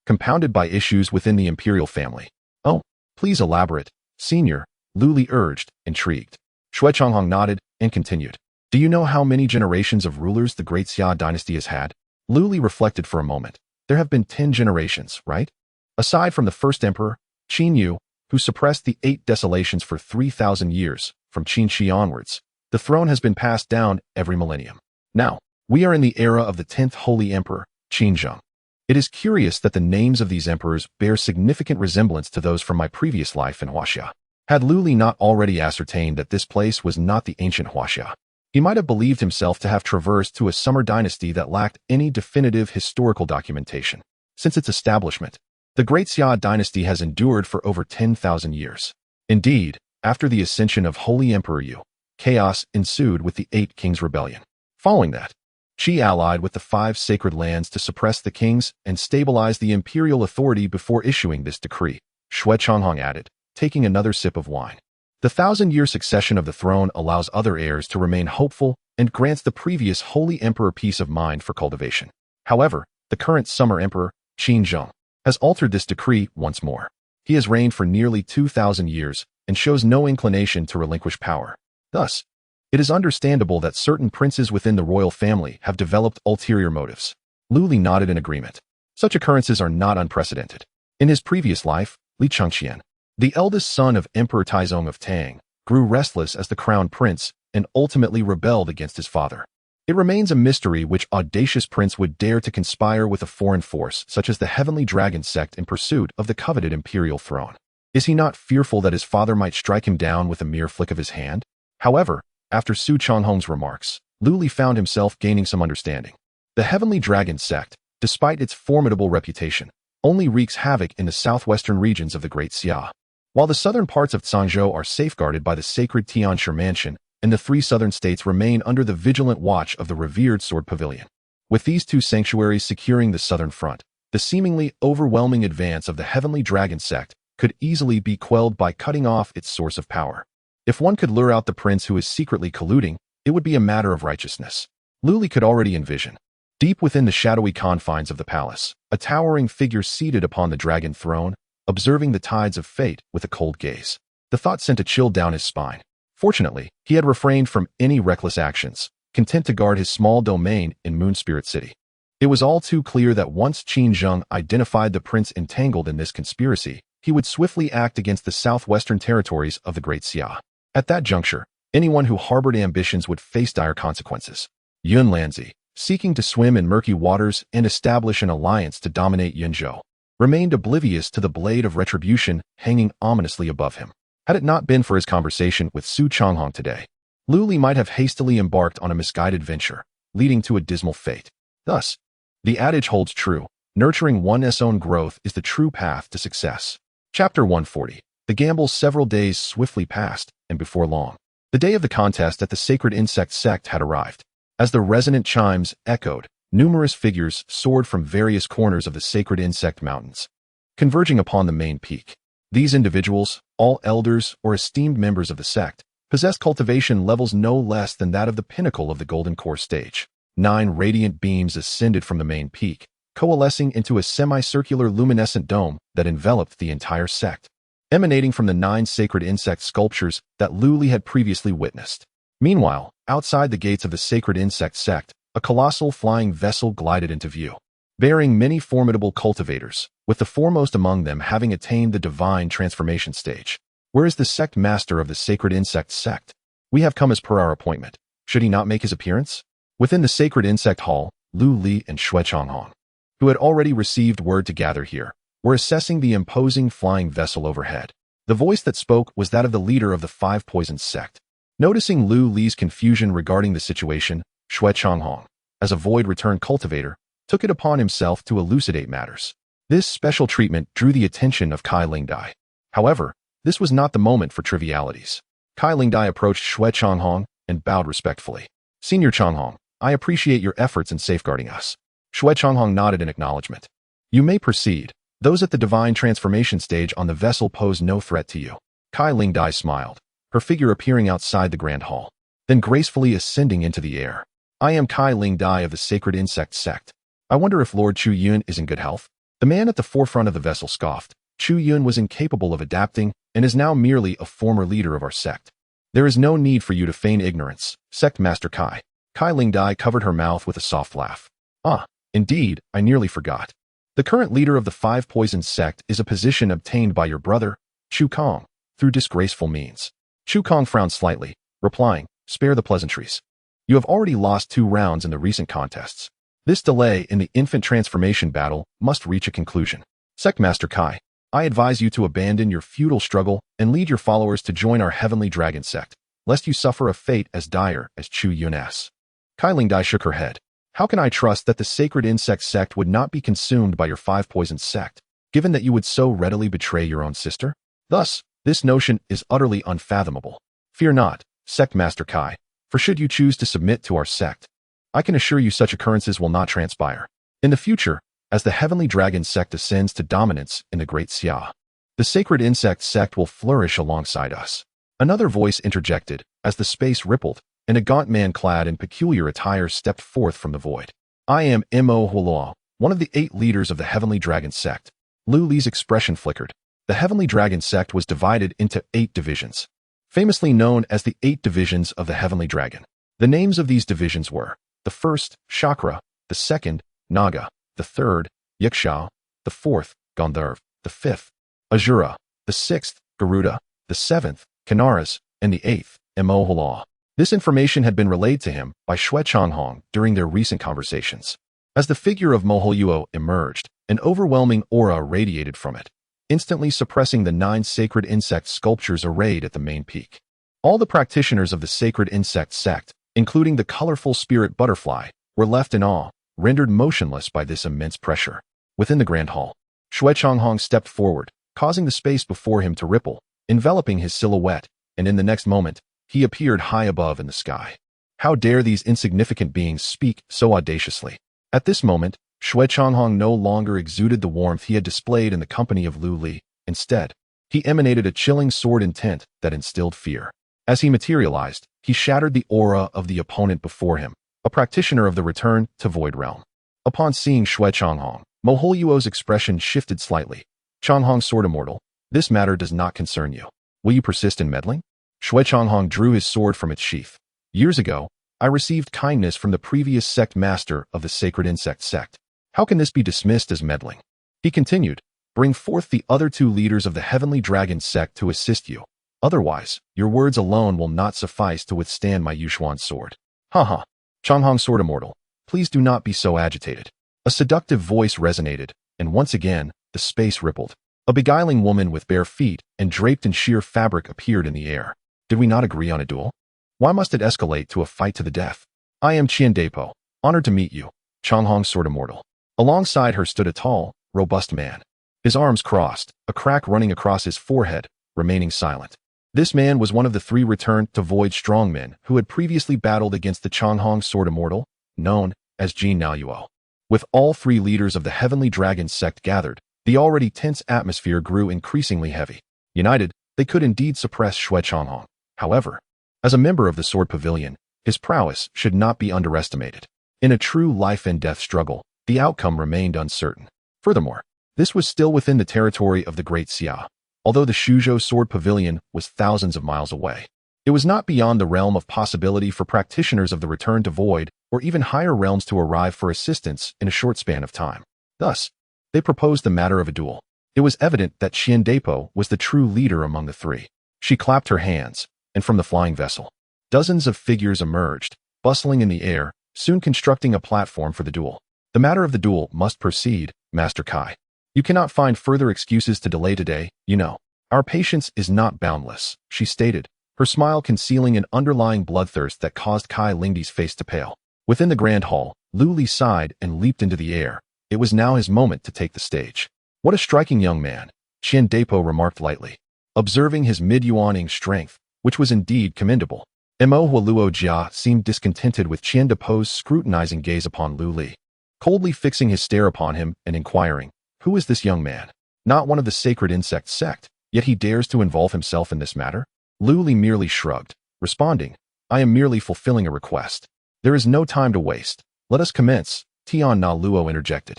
compounded by issues within the imperial family. Oh, please elaborate, Senior, Lu Li urged, intrigued. Xue Changhong nodded and continued. Do you know how many generations of rulers the Great Xia dynasty has had? Lu Li reflected for a moment. There have been 10 generations, right? Aside from the first emperor, Qin Yu, who suppressed the 8 desolations for 3,000 years, from Qin Shi onwards, the throne has been passed down every millennium. Now, we are in the era of the 10th Holy Emperor, Qin Zheng. It is curious that the names of these emperors bear significant resemblance to those from my previous life in Huaxia. Had Lu Li not already ascertained that this place was not the ancient Huaxia, he might have believed himself to have traversed to a summer dynasty that lacked any definitive historical documentation. Since its establishment, the Great Xia dynasty has endured for over 10,000 years. Indeed, after the ascension of Holy Emperor Yu, chaos ensued with the 8 Kings Rebellion. Following that, She allied with the 5 sacred lands to suppress the kings and stabilize the imperial authority before issuing this decree, Xue Changhong added, taking another sip of wine. The 1,000-year succession of the throne allows other heirs to remain hopeful and grants the previous Holy Emperor peace of mind for cultivation. However, the current Summer Emperor, Qin Zheng, has altered this decree once more. He has reigned for nearly 2,000 years and shows no inclination to relinquish power. Thus, it is understandable that certain princes within the royal family have developed ulterior motives. Lu Li nodded in agreement. Such occurrences are not unprecedented. In his previous life, Li Chengqian, the eldest son of Emperor Taizong of Tang, grew restless as the crown prince and ultimately rebelled against his father. It remains a mystery which audacious prince would dare to conspire with a foreign force such as the Heavenly Dragon sect in pursuit of the coveted imperial throne. Is he not fearful that his father might strike him down with a mere flick of his hand? However, after Su Changhong's remarks, Lu Li found himself gaining some understanding. The Heavenly Dragon sect, despite its formidable reputation, only wreaks havoc in the southwestern regions of the Great Xia. While the southern parts of Cangzhou are safeguarded by the sacred Tianshi Mansion, and the 3 southern states remain under the vigilant watch of the revered Sword Pavilion. With these 2 sanctuaries securing the southern front, the seemingly overwhelming advance of the Heavenly Dragon sect could easily be quelled by cutting off its source of power. If one could lure out the prince who is secretly colluding, it would be a matter of righteousness. Lu Li could already envision, deep within the shadowy confines of the palace, a towering figure seated upon the dragon throne, observing the tides of fate with a cold gaze. The thought sent a chill down his spine. Fortunately, he had refrained from any reckless actions, content to guard his small domain in Moon Spirit City. It was all too clear that once Qin Zheng identified the prince entangled in this conspiracy, he would swiftly act against the southwestern territories of the Great Xia. At that juncture, anyone who harbored ambitions would face dire consequences. Yun Lanzi, seeking to swim in murky waters and establish an alliance to dominate Yunzhou, remained oblivious to the blade of retribution hanging ominously above him. Had it not been for his conversation with Su Changhong today, Lu Li might have hastily embarked on a misguided venture, leading to a dismal fate. Thus, the adage holds true, nurturing one's own growth is the true path to success. Chapter 140. The gamble. Several days swiftly passed, and before long, the day of the contest at the Sacred Insect Sect had arrived. As the resonant chimes echoed, numerous figures soared from various corners of the Sacred Insect Mountains, converging upon the main peak. These individuals, all elders or esteemed members of the sect, possessed cultivation levels no less than that of the pinnacle of the Golden Core stage. 9 radiant beams ascended from the main peak, coalescing into a semicircular luminescent dome that enveloped the entire sect, emanating from the 9 sacred insect sculptures that Lu Li had previously witnessed. Meanwhile, outside the gates of the Sacred Insect Sect, a colossal flying vessel glided into view, bearing many formidable cultivators, with the foremost among them having attained the divine transformation stage. Where is the sect master of the Sacred Insect Sect? We have come as per our appointment. Should he not make his appearance? Within the Sacred Insect Hall, Lu Li and Xue Changhong, who had already received word to gather here, were assessing the imposing flying vessel overhead. The voice that spoke was that of the leader of the 5 Poisons sect. Noticing Lu Li's confusion regarding the situation, Xue Changhong, as a void-returned cultivator, took it upon himself to elucidate matters. This special treatment drew the attention of Kai Lingdai. However, this was not the moment for trivialities. Kai Lingdai approached Xue Changhong and bowed respectfully. Senior Changhong, I appreciate your efforts in safeguarding us. Xue Changhong nodded in acknowledgement. You may proceed. Those at the divine transformation stage on the vessel pose no threat to you. Kai Lingdai smiled, her figure appearing outside the grand hall, then gracefully ascending into the air. I am Kai Lingdai of the Sacred Insect Sect. I wonder if Lord Chu Yun is in good health? The man at the forefront of the vessel scoffed. Chu Yun was incapable of adapting and is now merely a former leader of our sect. There is no need for you to feign ignorance, Sect Master Kai. Kai Lingdai covered her mouth with a soft laugh. Ah, indeed, I nearly forgot. The current leader of the 5 Poisons sect is a position obtained by your brother, Chu Kong, through disgraceful means. Chu Kong frowned slightly, replying, spare the pleasantries. You have already lost 2 rounds in the recent contests. This delay in the infant transformation battle must reach a conclusion. Sect Master Kai, I advise you to abandon your futile struggle and lead your followers to join our Heavenly Dragon sect, lest you suffer a fate as dire as Chu Yun's. Kai Lingdai shook her head. How can I trust that the Sacred Insect Sect would not be consumed by your 5 Poisons sect, given that you would so readily betray your own sister? Thus, this notion is utterly unfathomable. Fear not, Sect Master Kai, for should you choose to submit to our sect, I can assure you such occurrences will not transpire. In the future, as the Heavenly Dragon sect ascends to dominance in the Great Xia, the Sacred Insect sect will flourish alongside us. Another voice interjected as the space rippled, and a gaunt man clad in peculiar attire stepped forth from the void. I am immortal, one of the 8 leaders of the Heavenly Dragon sect. Lu Li's expression flickered. The Heavenly Dragon sect was divided into 8 divisions, famously known as the 8 divisions of the Heavenly Dragon. The names of these divisions were the first, Chakra, the second, Naga, the third, Yaksha, the fourth, Gandharv, the fifth, Azura, the sixth, Garuda, the seventh, Kanaras, and the eighth, immortal. This information had been relayed to him by Xue Changhong during their recent conversations. As the figure of Moholyuo emerged, an overwhelming aura radiated from it, instantly suppressing the 9 sacred insect sculptures arrayed at the main peak. All the practitioners of the Sacred Insect sect, including the colorful spirit butterfly, were left in awe, rendered motionless by this immense pressure. Within the grand hall, Xue Changhong stepped forward, causing the space before him to ripple, enveloping his silhouette, and in the next moment, he appeared high above in the sky. How dare these insignificant beings speak so audaciously? At this moment, Xue Changhong no longer exuded the warmth he had displayed in the company of Lu Li. Instead, he emanated a chilling sword intent that instilled fear. As he materialized, he shattered the aura of the opponent before him, a practitioner of the return to Void Realm. Upon seeing Xue Changhong, Moholyuo's expression shifted slightly. Changhong Sword Immortal, this matter does not concern you. Will you persist in meddling? Xue Changhong drew his sword from its sheath. Years ago, I received kindness from the previous sect master of the Sacred Insect sect. How can this be dismissed as meddling? He continued, bring forth the other 2 leaders of the Heavenly Dragon sect to assist you. Otherwise, your words alone will not suffice to withstand my Yushuan sword. Haha. Changhong Sword Immortal, please do not be so agitated. A seductive voice resonated, and once again, the space rippled. A beguiling woman with bare feet and draped in sheer fabric appeared in the air. Did we not agree on a duel? Why must it escalate to a fight to the death? I am Qian Depo, honored to meet you, Changhong Sword Immortal. Alongside her stood a tall, robust man. His arms crossed, a crack running across his forehead, remaining silent. This man was one of the 3 returned to Void strongmen who had previously battled against the Changhong Sword Immortal, known as Jin Naoyuo. With all 3 leaders of the Heavenly Dragon sect gathered, the already tense atmosphere grew increasingly heavy. United, they could indeed suppress Xue Changhong. However, as a member of the Sword Pavilion, his prowess should not be underestimated. In a true life-and-death struggle, the outcome remained uncertain. Furthermore, this was still within the territory of the Great Xia. Although the Shuzhou Sword Pavilion was thousands of miles away, it was not beyond the realm of possibility for practitioners of the Return to Void or even higher realms to arrive for assistance in a short span of time. Thus, they proposed the matter of a duel. It was evident that Qian Depo was the true leader among the 3. She clapped her hands, and from the flying vessel, dozens of figures emerged, bustling in the air, soon constructing a platform for the duel. The matter of the duel must proceed, Master Kai. You cannot find further excuses to delay today, you know. Our patience is not boundless, she stated, her smile concealing an underlying bloodthirst that caused Kai Lingdi's face to pale. Within the grand hall, Lu Li sighed and leaped into the air. It was now his moment to take the stage. What a striking young man, Qian Depo remarked lightly, observing his mid-yuaning strength, which was indeed commendable. Mo Hualuo Jia seemed discontented with Qian Depo's scrutinizing gaze upon Lu Li, coldly fixing his stare upon him and inquiring, who is this young man? Not one of the Sacred Insect sect, yet he dares to involve himself in this matter? Lu Li merely shrugged, responding, I am merely fulfilling a request. There is no time to waste. Let us commence, Tian Na Luo interjected.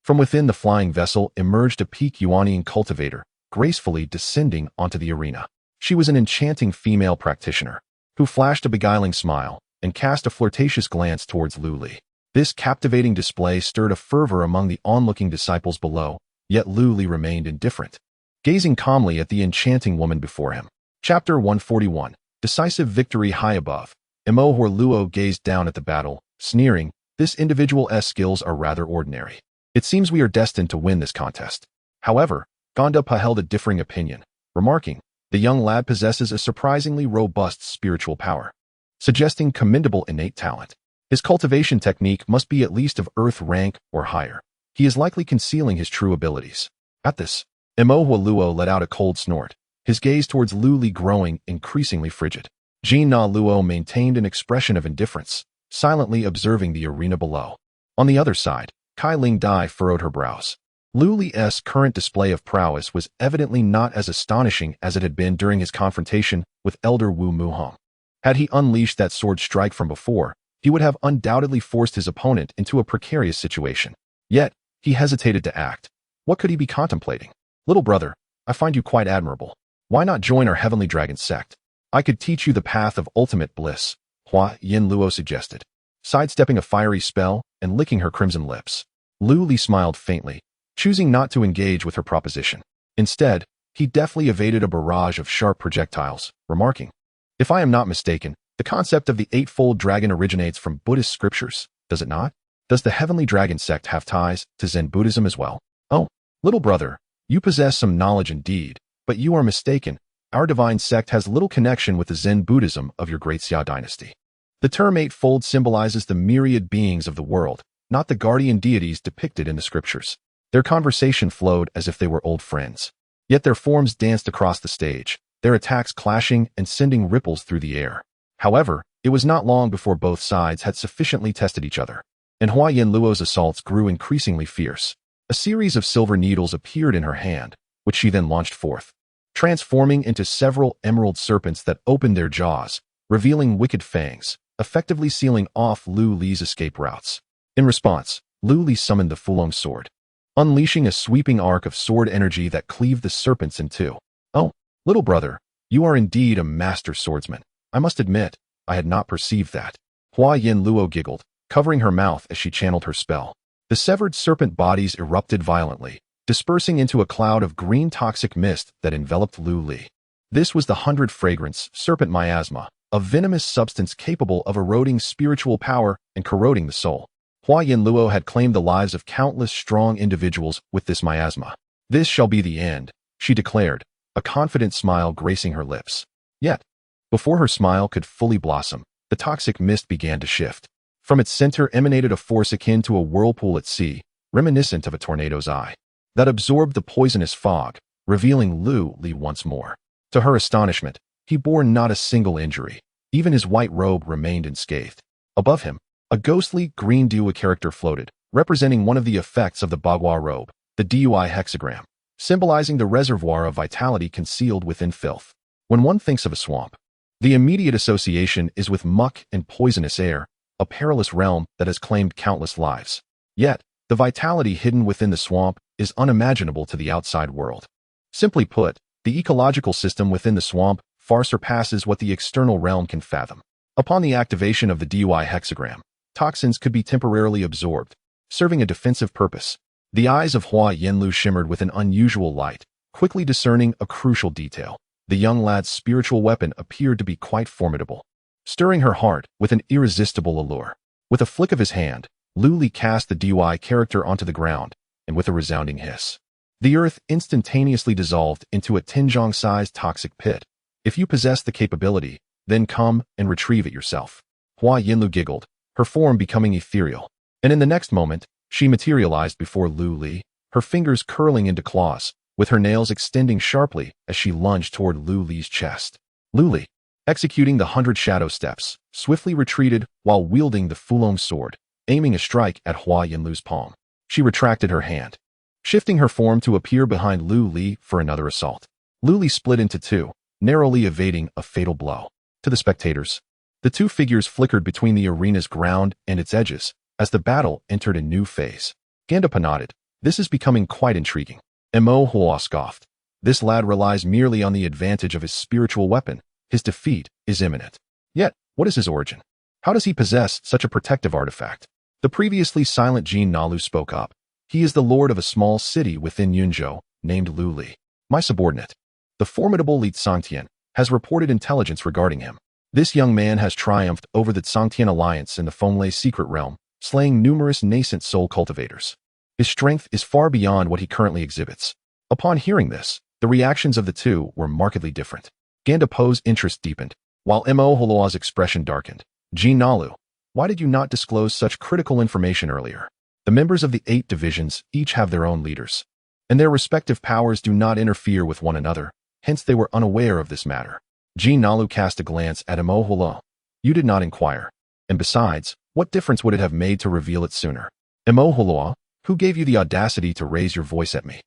From within the flying vessel emerged a peak Yuanian cultivator, gracefully descending onto the arena. She was an enchanting female practitioner, who flashed a beguiling smile and cast a flirtatious glance towards Lu Li. This captivating display stirred a fervor among the onlooking disciples below, yet Lu Li remained indifferent, gazing calmly at the enchanting woman before him. Chapter 141. Decisive Victory High Above. Mo Hualuo gazed down at the battle, sneering, this individual's skills are rather ordinary. It seems we are destined to win this contest. However, Gonda held a differing opinion, remarking, the young lad possesses a surprisingly robust spiritual power, suggesting commendable innate talent. His cultivation technique must be at least of earth rank or higher. He is likely concealing his true abilities. At this, Mo Hualuo let out a cold snort, his gaze towards Lu Li growing increasingly frigid. Jin Na Luo maintained an expression of indifference, silently observing the arena below. On the other side, Kai Ling Dai furrowed her brows. Lu Li's current display of prowess was evidently not as astonishing as it had been during his confrontation with Elder Wu Muhong. Had he unleashed that sword strike from before, he would have undoubtedly forced his opponent into a precarious situation. Yet, he hesitated to act. What could he be contemplating? Little brother, I find you quite admirable. Why not join our Heavenly Dragon sect? I could teach you the path of ultimate bliss, Hua Yin Luo suggested, sidestepping a fiery spell and licking her crimson lips. Lu Li smiled faintly, choosing not to engage with her proposition. Instead, he deftly evaded a barrage of sharp projectiles, remarking, "If I am not mistaken, the concept of the eightfold dragon originates from Buddhist scriptures, does it not? Does the Heavenly Dragon sect have ties to Zen Buddhism as well?" "Oh, little brother, you possess some knowledge indeed, but you are mistaken. Our divine sect has little connection with the Zen Buddhism of your great Xia dynasty. The term eightfold symbolizes the myriad beings of the world, not the guardian deities depicted in the scriptures." Their conversation flowed as if they were old friends. Yet their forms danced across the stage, their attacks clashing and sending ripples through the air. However, it was not long before both sides had sufficiently tested each other, and Hua Yin Luo's assaults grew increasingly fierce. A series of silver needles appeared in her hand, which she then launched forth, transforming into several emerald serpents that opened their jaws, revealing wicked fangs, effectively sealing off Lu Li's escape routes. In response, Lu Li summoned the Fulong sword, unleashing a sweeping arc of sword energy that cleaved the serpents in two. "Oh, little brother, you are indeed a master swordsman. I must admit, I had not perceived that." Hua Yin Luo giggled, covering her mouth as she channeled her spell. The severed serpent bodies erupted violently, dispersing into a cloud of green toxic mist that enveloped Lu Li. This was the 100 fragrance serpent miasma, a venomous substance capable of eroding spiritual power and corroding the soul. Hua Yin Luo had claimed the lives of countless strong individuals with this miasma. "This shall be the end," she declared, a confident smile gracing her lips. Yet, before her smile could fully blossom, the toxic mist began to shift. From its center emanated a force akin to a whirlpool at sea, reminiscent of a tornado's eye, that absorbed the poisonous fog, revealing Lu Li once more. To her astonishment, he bore not a single injury. Even his white robe remained unscathed. Above him, a ghostly green Dua character floated, representing one of the effects of the Bagua robe, the Dui hexagram, symbolizing the reservoir of vitality concealed within filth. When one thinks of a swamp, the immediate association is with muck and poisonous air, a perilous realm that has claimed countless lives. Yet, the vitality hidden within the swamp is unimaginable to the outside world. Simply put, the ecological system within the swamp far surpasses what the external realm can fathom. Upon the activation of the Dui hexagram, toxins could be temporarily absorbed, serving a defensive purpose. The eyes of Hua Yinlu shimmered with an unusual light, quickly discerning a crucial detail. The young lad's spiritual weapon appeared to be quite formidable, stirring her heart with an irresistible allure. With a flick of his hand, Lu Li cast the Dui character onto the ground, and with a resounding hiss, the earth instantaneously dissolved into a Tinjong-sized toxic pit. "If you possess the capability, then come and retrieve it yourself." Hua Yinlu giggled, her form becoming ethereal, and in the next moment, she materialized before Lu Li, her fingers curling into claws, with her nails extending sharply as she lunged toward Lu Li's chest. Lu Li, executing the 100 shadow steps, swiftly retreated while wielding the Fulong sword, aiming a strike at Hua Yinlu's palm. She retracted her hand, shifting her form to appear behind Lu Li for another assault. Lu Li split into two, narrowly evading a fatal blow. To the spectators, the two figures flickered between the arena's ground and its edges as the battle entered a new phase. Gandapa nodded. "This is becoming quite intriguing." Mo Hua scoffed. "This lad relies merely on the advantage of his spiritual weapon. His defeat is imminent." Yet, what is his origin? How does he possess such a protective artifact? The previously silent Jin Nalu spoke up. "He is the lord of a small city within Yunzhou, named Lu Li. My subordinate, the formidable Li Tsangtian, has reported intelligence regarding him. This young man has triumphed over the Tsangtian alliance in the Fenglei secret realm, slaying numerous nascent soul cultivators. His strength is far beyond what he currently exhibits." Upon hearing this, the reactions of the two were markedly different. Ganda Po's interest deepened, while Mo Holoa's expression darkened. "Jin Nalu, why did you not disclose such critical information earlier?" The members of the 8 divisions each have their own leaders, and their respective powers do not interfere with one another, hence they were unaware of this matter. Jin Nalu cast a glance at Mo Holo. "You did not inquire. And besides, what difference would it have made to reveal it sooner? Immortal, who gave you the audacity to raise your voice at me?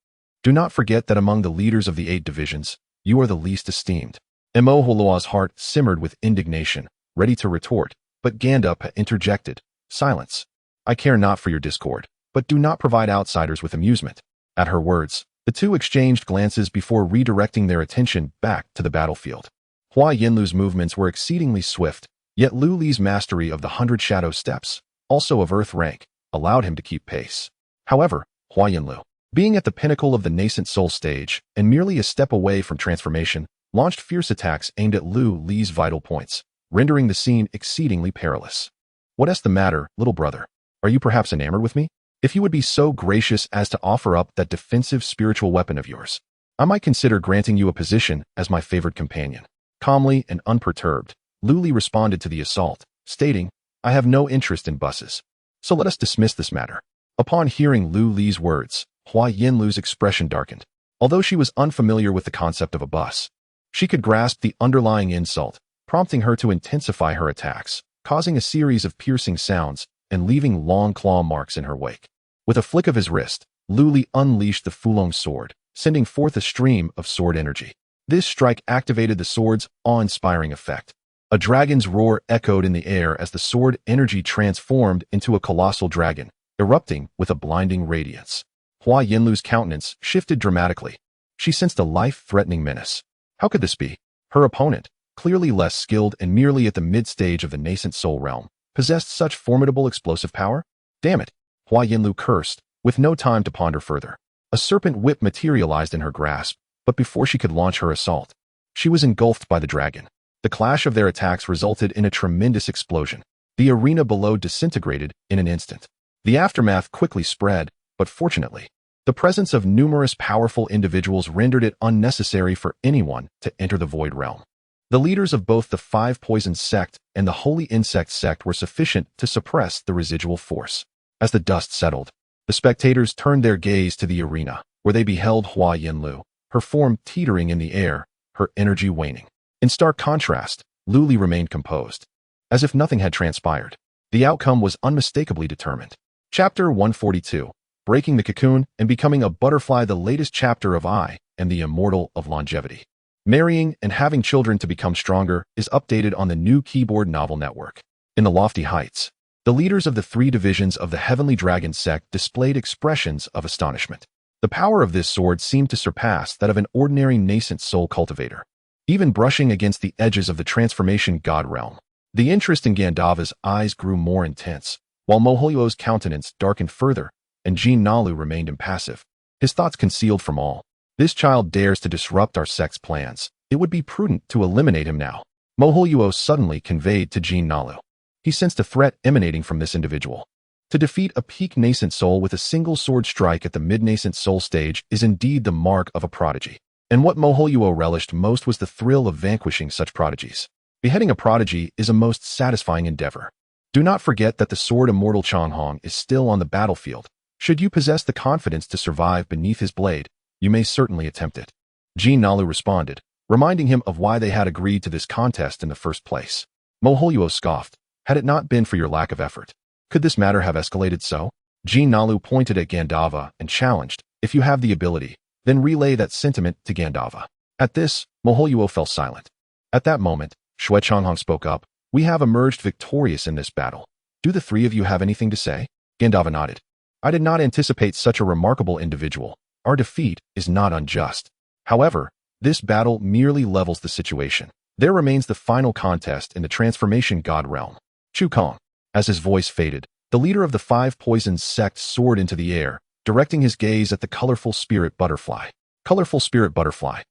Do not forget that among the leaders of the 8 divisions, you are the least esteemed. Immortal's heart simmered with indignation, ready to retort, but Gandalf interjected. Silence. I care not for your discord, but do not provide outsiders with amusement. At her words, the two exchanged glances before redirecting their attention back to the battlefield. Hua Yinlu's movements were exceedingly swift, yet Lu Li's mastery of the 100 Shadow Steps, also of Earth rank, allowed him to keep pace. However, Hua Yinlu, being at the pinnacle of the nascent soul stage and merely a step away from transformation, launched fierce attacks aimed at Lu Li's vital points, rendering the scene exceedingly perilous. What's the matter, little brother? Are you perhaps enamored with me? If you would be so gracious as to offer up that defensive spiritual weapon of yours, I might consider granting you a position as my favored companion. Calmly and unperturbed, Lu Li responded to the assault, stating, I have no interest in buses. So let us dismiss this matter. Upon hearing Lu Li's words, Hua Yinlu's expression darkened. Although she was unfamiliar with the concept of a bus, she could grasp the underlying insult, prompting her to intensify her attacks, causing a series of piercing sounds and leaving long claw marks in her wake. With a flick of his wrist, Lu Li unleashed the Fulong sword, sending forth a stream of sword energy. This strike activated the sword's awe-inspiring effect. A dragon's roar echoed in the air as the sword energy transformed into a colossal dragon, erupting with a blinding radiance. Hua Yinlu's countenance shifted dramatically. She sensed a life-threatening menace. How could this be? Her opponent, clearly less skilled and merely at the mid-stage of the nascent soul realm, possessed such formidable explosive power? Damn it! Hua Yinlu cursed, with no time to ponder further. A serpent whip materialized in her grasp, but before she could launch her assault, she was engulfed by the dragon. The clash of their attacks resulted in a tremendous explosion. The arena below disintegrated in an instant. The aftermath quickly spread, but fortunately, the presence of numerous powerful individuals rendered it unnecessary for anyone to enter the Void Realm. The leaders of both the 5 Poison sect and the Holy Insect sect were sufficient to suppress the residual force. As the dust settled, the spectators turned their gaze to the arena, where they beheld Hua Yinlu, her form teetering in the air, her energy waning. In stark contrast, Lu Li remained composed, as if nothing had transpired. The outcome was unmistakably determined. Chapter 142, Breaking the Cocoon and Becoming a Butterfly. The latest chapter of I Am the Immortal of Longevity. Marrying and having children to become stronger is updated on the new keyboard novel network. In the lofty heights, the leaders of the 3 divisions of the Heavenly Dragon sect displayed expressions of astonishment. The power of this sword seemed to surpass that of an ordinary nascent soul cultivator, even brushing against the edges of the transformation god realm. The interest in Gandava's eyes grew more intense, while Moholio's countenance darkened further, and Jean Nalu remained impassive, his thoughts concealed from all. This child dares to disrupt our sect's plans. It would be prudent to eliminate him now. Moholio suddenly conveyed to Jean Nalu. He sensed a threat emanating from this individual. To defeat a peak nascent soul with a single sword strike at the mid-nascent soul stage is indeed the mark of a prodigy. And what Moholio relished most was the thrill of vanquishing such prodigies. Beheading a prodigy is a most satisfying endeavor. Do not forget that the sword immortal Changhong is still on the battlefield. Should you possess the confidence to survive beneath his blade, you may certainly attempt it. Jean Nalu responded, reminding him of why they had agreed to this contest in the first place. Moholio scoffed. Had it not been for your lack of effort, could this matter have escalated so? Jean Nalu pointed at Gandava and challenged, if you have the ability, then relay that sentiment to Gandava. At this, Moholio fell silent. At that moment, Shui Changhong spoke up, we have emerged victorious in this battle. Do the 3 of you have anything to say? Gandava nodded. I did not anticipate such a remarkable individual. Our defeat is not unjust. However, this battle merely levels the situation. There remains the final contest in the transformation god realm. Chu Kong. As his voice faded, the leader of the 5 Poisons sect soared into the air, directing his gaze at the colorful spirit butterfly. Colorful spirit butterfly.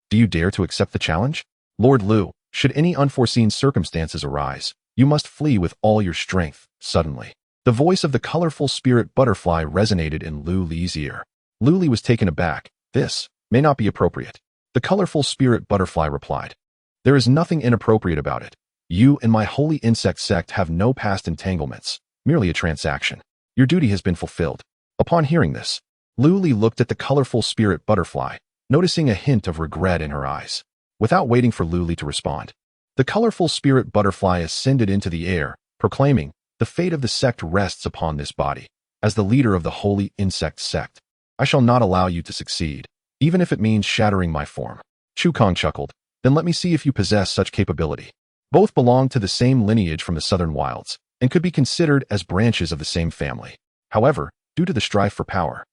Do you dare to accept the challenge? Lord Lu, should any unforeseen circumstances arise, you must flee with all your strength. Suddenly, the voice of the colorful spirit butterfly resonated in Lu Li's ear. Lu Li was taken aback. This may not be appropriate. The colorful spirit butterfly replied. There is nothing inappropriate about it. You and my holy insect sect have no past entanglements, merely a transaction. Your duty has been fulfilled. Upon hearing this, Lu Li looked at the colorful spirit butterfly, noticing a hint of regret in her eyes. Without waiting for Lu Li to respond, the colorful spirit butterfly ascended into the air, proclaiming, "The fate of the sect rests upon this body. As the leader of the holy insect sect, I shall not allow you to succeed, even if it means shattering my form." Shukong chuckled. "Then let me see if you possess such capability." Both belonged to the same lineage from the southern wilds, and could be considered as branches of the same family. However, due to the strife for power,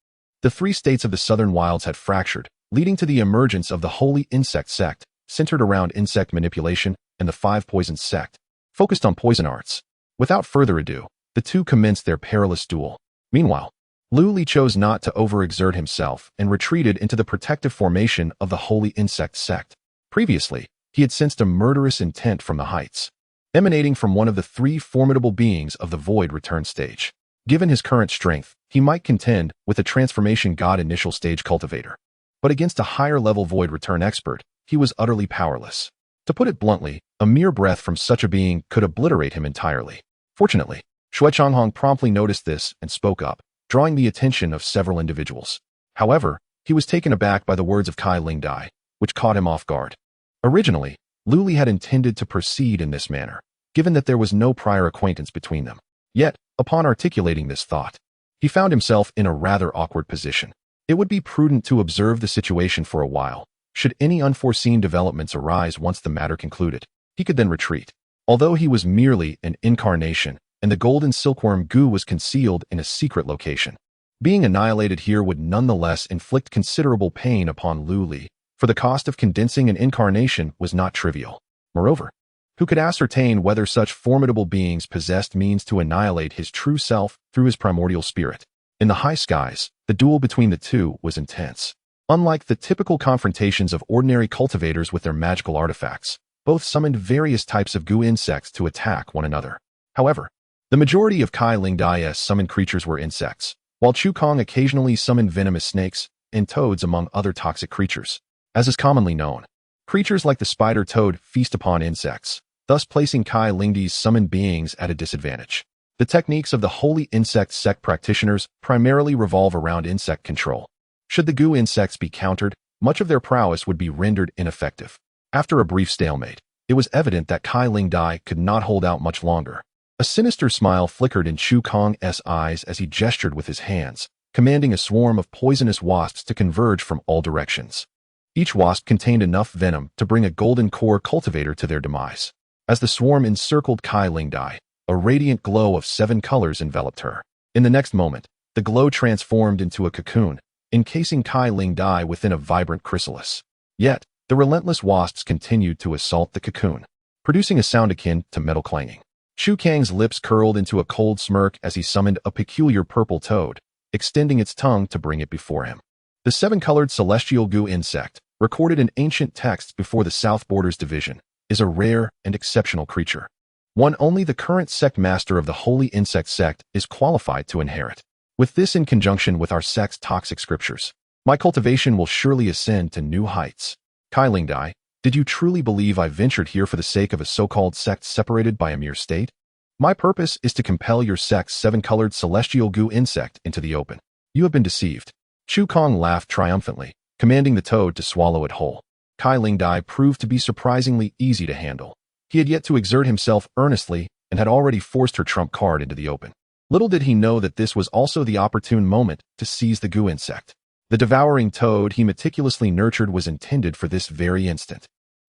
the three states of the southern wilds had fractured, leading to the emergence of the holy insect sect, centered around insect manipulation, and the five poisons sect, focused on poison arts. Without further ado, the two commenced their perilous duel. Meanwhile, Lu Li chose not to overexert himself and retreated into the protective formation of the holy insect sect. Previously, he had sensed a murderous intent from the heights, emanating from one of the three formidable beings of the void return stage. Given his current strength, he might contend with the transformation god initial stage cultivator. But against a higher-level void return expert, he was utterly powerless. To put it bluntly, a mere breath from such a being could obliterate him entirely. Fortunately, Shui Changhong promptly noticed this and spoke up, drawing the attention of several individuals. However, he was taken aback by the words of Kai Lingdai, which caught him off guard. Originally, Lu Li had intended to proceed in this manner, given that there was no prior acquaintance between them. Yet, upon articulating this thought, he found himself in a rather awkward position. It would be prudent to observe the situation for a while. Should any unforeseen developments arise once the matter concluded, he could then retreat. Although he was merely an incarnation, and the golden silkworm goo was concealed in a secret location, being annihilated here would nonetheless inflict considerable pain upon Lu Li, for the cost of condensing an incarnation was not trivial. Moreover, who could ascertain whether such formidable beings possessed means to annihilate his true self through his primordial spirit? In the high skies, the duel between the two was intense. Unlike the typical confrontations of ordinary cultivators with their magical artifacts, both summoned various types of goo insects to attack one another. However, the majority of Kai Lingdai's summoned creatures were insects, while Chu Kong occasionally summoned venomous snakes and toads among other toxic creatures. As is commonly known, creatures like the spider toad feast upon insects, thus placing Kai Lingdai's summoned beings at a disadvantage. The techniques of the holy insect sect practitioners primarily revolve around insect control. Should the goo insects be countered, much of their prowess would be rendered ineffective. After a brief stalemate, it was evident that Kai Lingdai could not hold out much longer. A sinister smile flickered in Chu Kong's eyes as he gestured with his hands, commanding a swarm of poisonous wasps to converge from all directions. Each wasp contained enough venom to bring a golden core cultivator to their demise. As the swarm encircled Kai Lingdai, a radiant glow of 7 colors enveloped her. In the next moment, the glow transformed into a cocoon, encasing Kai Lingdai within a vibrant chrysalis. Yet, the relentless wasps continued to assault the cocoon, producing a sound akin to metal clanging. Chu Kang's lips curled into a cold smirk as he summoned a peculiar purple toad, extending its tongue to bring it before him. The 7-colored celestial goo insect, recorded in ancient texts before the South Borders Division, is a rare and exceptional creature, one only the current sect master of the Holy Insect Sect is qualified to inherit. With this in conjunction with our sect's toxic scriptures, my cultivation will surely ascend to new heights. Kai Lingdai, did you truly believe I ventured here for the sake of a so-called sect separated by a mere state? My purpose is to compel your sect's 7-colored celestial goo insect into the open. You have been deceived. Chu Kong laughed triumphantly, commanding the toad to swallow it whole. Kai Lingdai proved to be surprisingly easy to handle. He had yet to exert himself earnestly and had already forced her trump card into the open. Little did he know that this was also the opportune moment to seize the goo insect. The devouring toad he meticulously nurtured was intended for this very instant.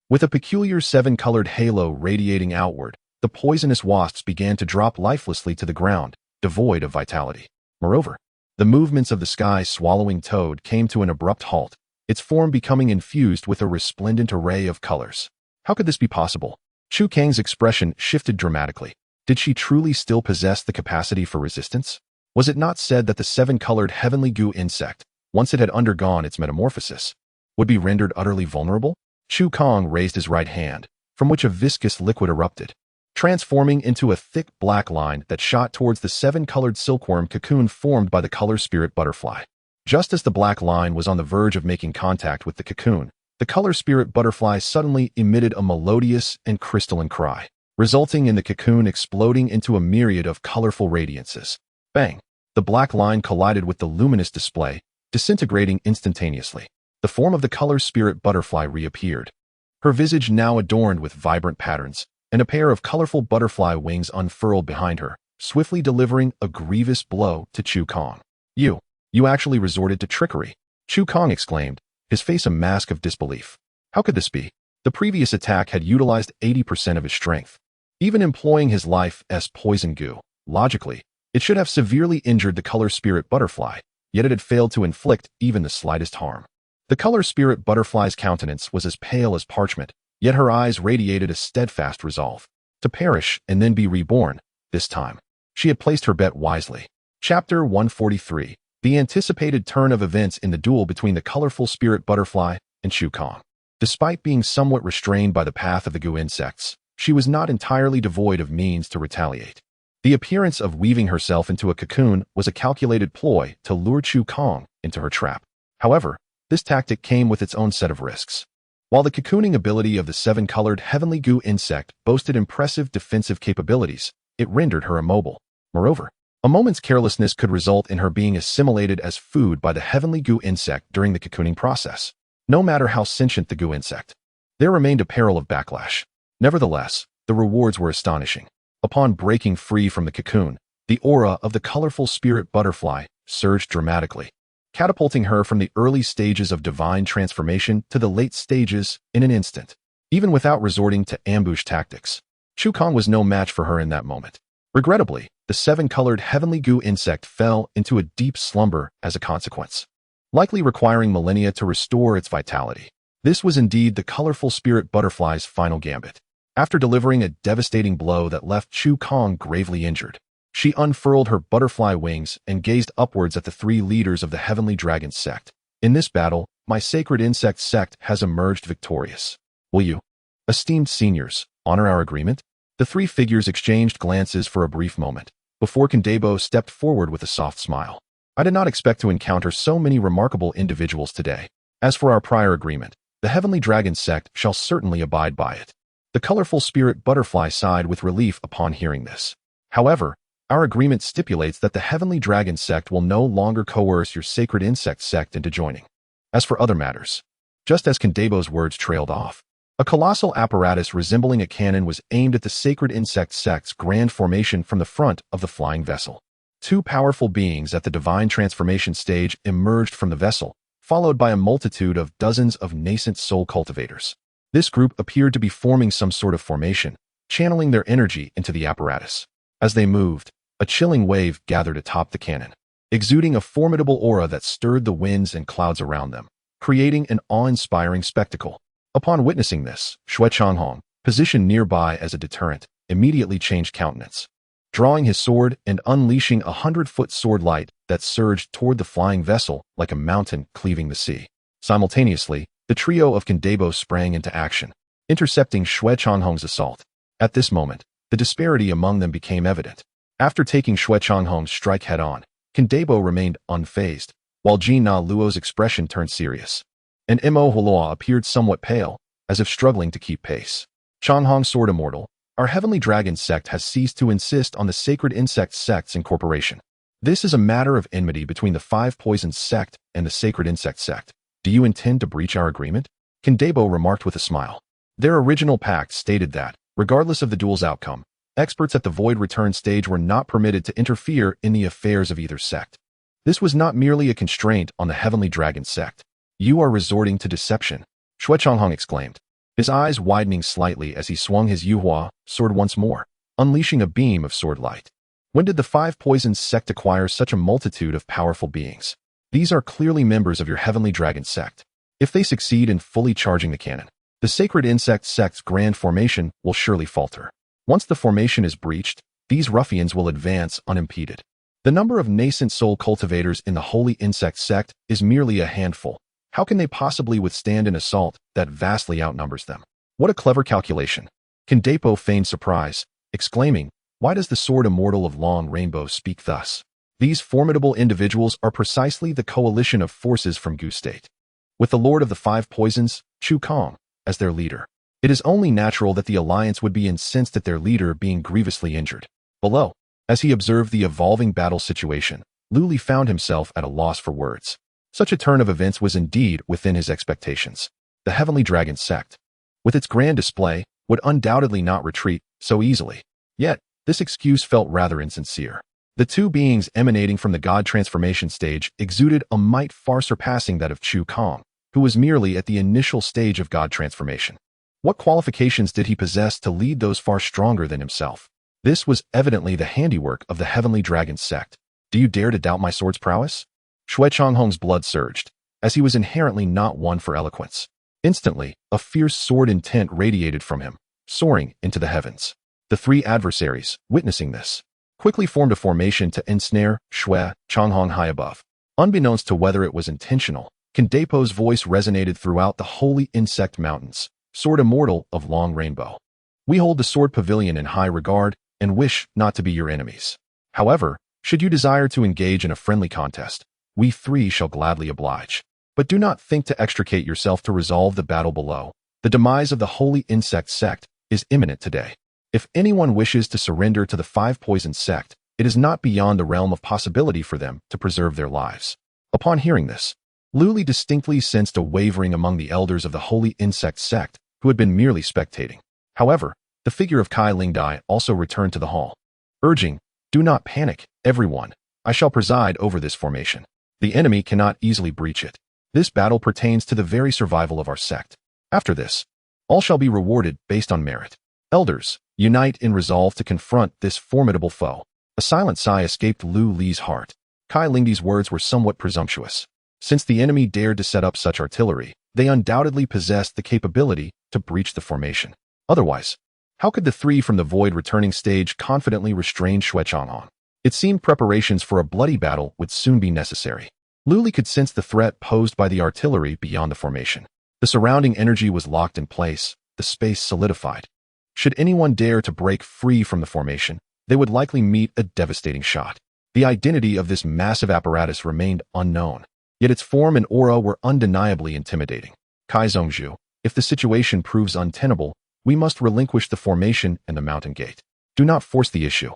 With a peculiar 7-colored halo radiating outward, the poisonous wasps began to drop lifelessly to the ground, devoid of vitality. Moreover, the movements of the sky-swallowing toad came to an abrupt halt, its form becoming infused with a resplendent array of colors. How could this be possible? Chu Kang's expression shifted dramatically. Did she truly still possess the capacity for resistance? Was it not said that the 7-colored heavenly goo insect, once it had undergone its metamorphosis, would be rendered utterly vulnerable? Chu Kang raised his right hand, from which a viscous liquid erupted, transforming into a thick black line that shot towards the 7-colored silkworm cocoon formed by the color spirit butterfly. Just as the black line was on the verge of making contact with the cocoon, the color spirit butterfly suddenly emitted a melodious and crystalline cry, resulting in the cocoon exploding into a myriad of colorful radiances. Bang! The black line collided with the luminous display, disintegrating instantaneously. The form of the color spirit butterfly reappeared, her visage now adorned with vibrant patterns, and a pair of colorful butterfly wings unfurled behind her, swiftly delivering a grievous blow to Chu Kong. You actually resorted to trickery, Chu Kong exclaimed, his face a mask of disbelief. How could this be? The previous attack had utilized 80% of his strength. Even employing his life's poison goo, logically, it should have severely injured the color spirit butterfly, yet it had failed to inflict even the slightest harm. The color spirit butterfly's countenance was as pale as parchment, yet her eyes radiated a steadfast resolve. To perish and then be reborn, this time. She had placed her bet wisely. Chapter 143. The anticipated turn of events in the duel between the colorful spirit butterfly and Chu Kong. Despite being somewhat restrained by the path of the goo insects, she was not entirely devoid of means to retaliate. The appearance of weaving herself into a cocoon was a calculated ploy to lure Chu Kong into her trap. However, this tactic came with its own set of risks. While the cocooning ability of the seven-colored heavenly goo insect boasted impressive defensive capabilities, it rendered her immobile. Moreover, a moment's carelessness could result in her being assimilated as food by the heavenly goo insect during the cocooning process, no matter how sentient the goo insect. There remained a peril of backlash. Nevertheless, the rewards were astonishing. Upon breaking free from the cocoon, the aura of the colorful spirit butterfly surged dramatically, catapulting her from the early stages of divine transformation to the late stages in an instant. Even without resorting to ambush tactics, Chu Kong was no match for her in that moment. Regrettably, the seven-colored heavenly goo insect fell into a deep slumber as a consequence, likely requiring millennia to restore its vitality. This was indeed the colorful spirit butterfly's final gambit. After delivering a devastating blow that left Chu Kong gravely injured, she unfurled her butterfly wings and gazed upwards at the three leaders of the heavenly dragon sect. In this battle, my sacred insect sect has emerged victorious. Will you, esteemed seniors, honor our agreement? The three figures exchanged glances for a brief moment, before Kandebo stepped forward with a soft smile. I did not expect to encounter so many remarkable individuals today. As for our prior agreement, the heavenly dragon sect shall certainly abide by it. The colorful spirit butterfly sighed with relief upon hearing this. However, our agreement stipulates that the heavenly dragon sect will no longer coerce your sacred insect sect into joining. As for other matters, just as Kandebo's words trailed off, a colossal apparatus resembling a cannon was aimed at the sacred insect sect's grand formation from the front of the flying vessel. Two powerful beings at the divine transformation stage emerged from the vessel, followed by a multitude of dozens of nascent soul cultivators. This group appeared to be forming some sort of formation, channeling their energy into the apparatus. As they moved, a chilling wave gathered atop the cannon, exuding a formidable aura that stirred the winds and clouds around them, creating an awe-inspiring spectacle. Upon witnessing this, Xue Changhong, positioned nearby as a deterrent, immediately changed countenance, drawing his sword and unleashing a 100-foot sword light that surged toward the flying vessel like a mountain cleaving the sea. Simultaneously, the trio of Kandebo sprang into action, intercepting Xue Changhong's assault. At this moment, the disparity among them became evident. After taking Xue Changhong's strike head-on, Kandebo remained unfazed, while Jin Na Luo's expression turned serious, and Mo Hulua appeared somewhat pale, as if struggling to keep pace. Changhong Sword Immortal, our heavenly dragon sect has ceased to insist on the sacred insect sect's incorporation. This is a matter of enmity between the Five Poisons sect and the sacred insect sect. Do you intend to breach our agreement? Kandebo remarked with a smile. Their original pact stated that, regardless of the duel's outcome, experts at the Void Return stage were not permitted to interfere in the affairs of either sect. This was not merely a constraint on the heavenly dragon sect. You are resorting to deception, Xue Changhong exclaimed, his eyes widening slightly as he swung his Yuhua sword once more, unleashing a beam of sword light. When did the Five Poisons sect acquire such a multitude of powerful beings? These are clearly members of your heavenly dragon sect. If they succeed in fully charging the cannon, the sacred insect sect's grand formation will surely falter. Once the formation is breached, these ruffians will advance unimpeded. The number of nascent soul cultivators in the holy insect sect is merely a handful. How can they possibly withstand an assault that vastly outnumbers them? What a clever calculation. Kandebo feigned surprise, exclaiming, why does the sword immortal of Long Rainbow speak thus? These formidable individuals are precisely the coalition of forces from Gu State, with the Lord of the Five Poisons, Chu Kong, as their leader. It is only natural that the alliance would be incensed at their leader being grievously injured. Below, as he observed the evolving battle situation, Lu Li found himself at a loss for words. Such a turn of events was indeed within his expectations. The Heavenly Dragon sect, with its grand display, would undoubtedly not retreat so easily. Yet, this excuse felt rather insincere. The two beings emanating from the god transformation stage exuded a might far surpassing that of Chu Kong, who was merely at the initial stage of god transformation. What qualifications did he possess to lead those far stronger than himself? This was evidently the handiwork of the Heavenly Dragon sect. Do you dare to doubt my sword's prowess? Shui Changhong's blood surged, as he was inherently not one for eloquence. Instantly, a fierce sword intent radiated from him, soaring into the heavens. The three adversaries, witnessing this, quickly formed a formation to ensnare Shui Changhong high above. Unbeknownst to whether it was intentional, Kandepo's voice resonated throughout the holy insect mountains. Sword immortal of long rainbow. We hold the sword pavilion in high regard and wish not to be your enemies. However, should you desire to engage in a friendly contest, we three shall gladly oblige. But do not think to extricate yourself to resolve the battle below. The demise of the holy insect sect is imminent today. If anyone wishes to surrender to the five poison sect, it is not beyond the realm of possibility for them to preserve their lives. Upon hearing this, Luli distinctly sensed a wavering among the elders of the holy insect sect who had been merely spectating. However, the figure of Kai Lingdai also returned to the hall, urging, "Do not panic, everyone. I shall preside over this formation. The enemy cannot easily breach it. This battle pertains to the very survival of our sect. After this, all shall be rewarded based on merit. Elders, unite in resolve to confront this formidable foe." A silent sigh escaped Lu Li's heart. Kai Lingdi's words were somewhat presumptuous. Since the enemy dared to set up such artillery, they undoubtedly possessed the capability to breach the formation. Otherwise, how could the three from the void returning stage confidently restrain Shui Changhong? It seemed preparations for a bloody battle would soon be necessary. Luli could sense the threat posed by the artillery beyond the formation. The surrounding energy was locked in place, the space solidified. Should anyone dare to break free from the formation, they would likely meet a devastating shot. The identity of this massive apparatus remained unknown, yet its form and aura were undeniably intimidating. Kai Zhongzhu, if the situation proves untenable, we must relinquish the formation and the mountain gate. Do not force the issue.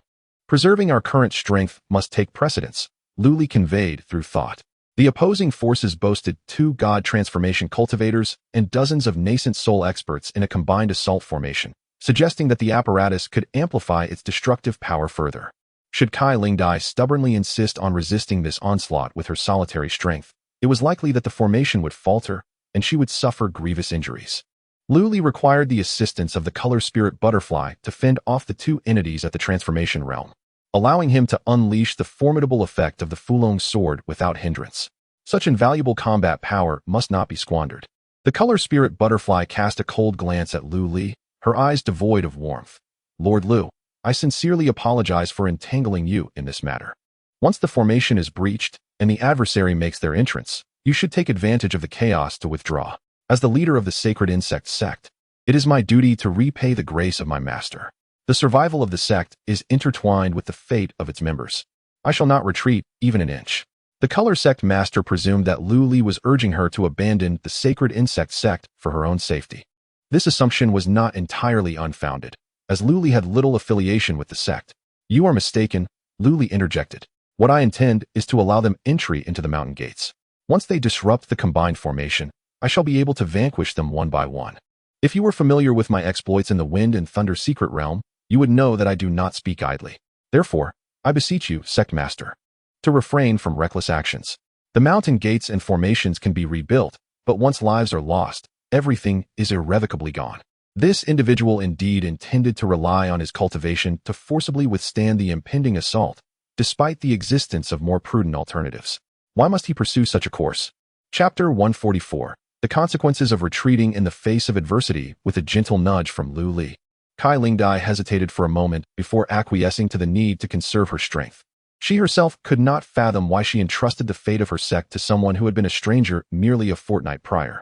Preserving our current strength must take precedence, Luli conveyed through thought. The opposing forces boasted 2 god transformation cultivators and dozens of nascent soul experts in a combined assault formation, suggesting that the apparatus could amplify its destructive power further. Should Kai Lingdai stubbornly insist on resisting this onslaught with her solitary strength, it was likely that the formation would falter and she would suffer grievous injuries. Luli required the assistance of the color spirit butterfly to fend off the 2 entities at the transformation realm, allowing him to unleash the formidable effect of the Fulong sword without hindrance. Such invaluable combat power must not be squandered. The color spirit butterfly cast a cold glance at Lu Li, her eyes devoid of warmth. "Lord Lu, I sincerely apologize for entangling you in this matter. Once the formation is breached and the adversary makes their entrance, you should take advantage of the chaos to withdraw. As the leader of the sacred insect sect, it is my duty to repay the grace of my master. The survival of the sect is intertwined with the fate of its members. I shall not retreat even an inch." The color sect master presumed that Lu Li was urging her to abandon the sacred insect sect for her own safety. This assumption was not entirely unfounded, as Lu Li had little affiliation with the sect. "You are mistaken," Lu Li interjected. "What I intend is to allow them entry into the mountain gates. Once they disrupt the combined formation, I shall be able to vanquish them one by one. If you were familiar with my exploits in the Wind and Thunder secret realm, you would know that I do not speak idly. Therefore, I beseech you, Sect Master, to refrain from reckless actions. The mountain gates and formations can be rebuilt, but once lives are lost, everything is irrevocably gone." This individual indeed intended to rely on his cultivation to forcibly withstand the impending assault, despite the existence of more prudent alternatives. Why must he pursue such a course? Chapter 144. The consequences of retreating in the face of adversity with a gentle nudge from Lu Li. Kai Lingdai hesitated for a moment before acquiescing to the need to conserve her strength. She herself could not fathom why she entrusted the fate of her sect to someone who had been a stranger merely a fortnight prior.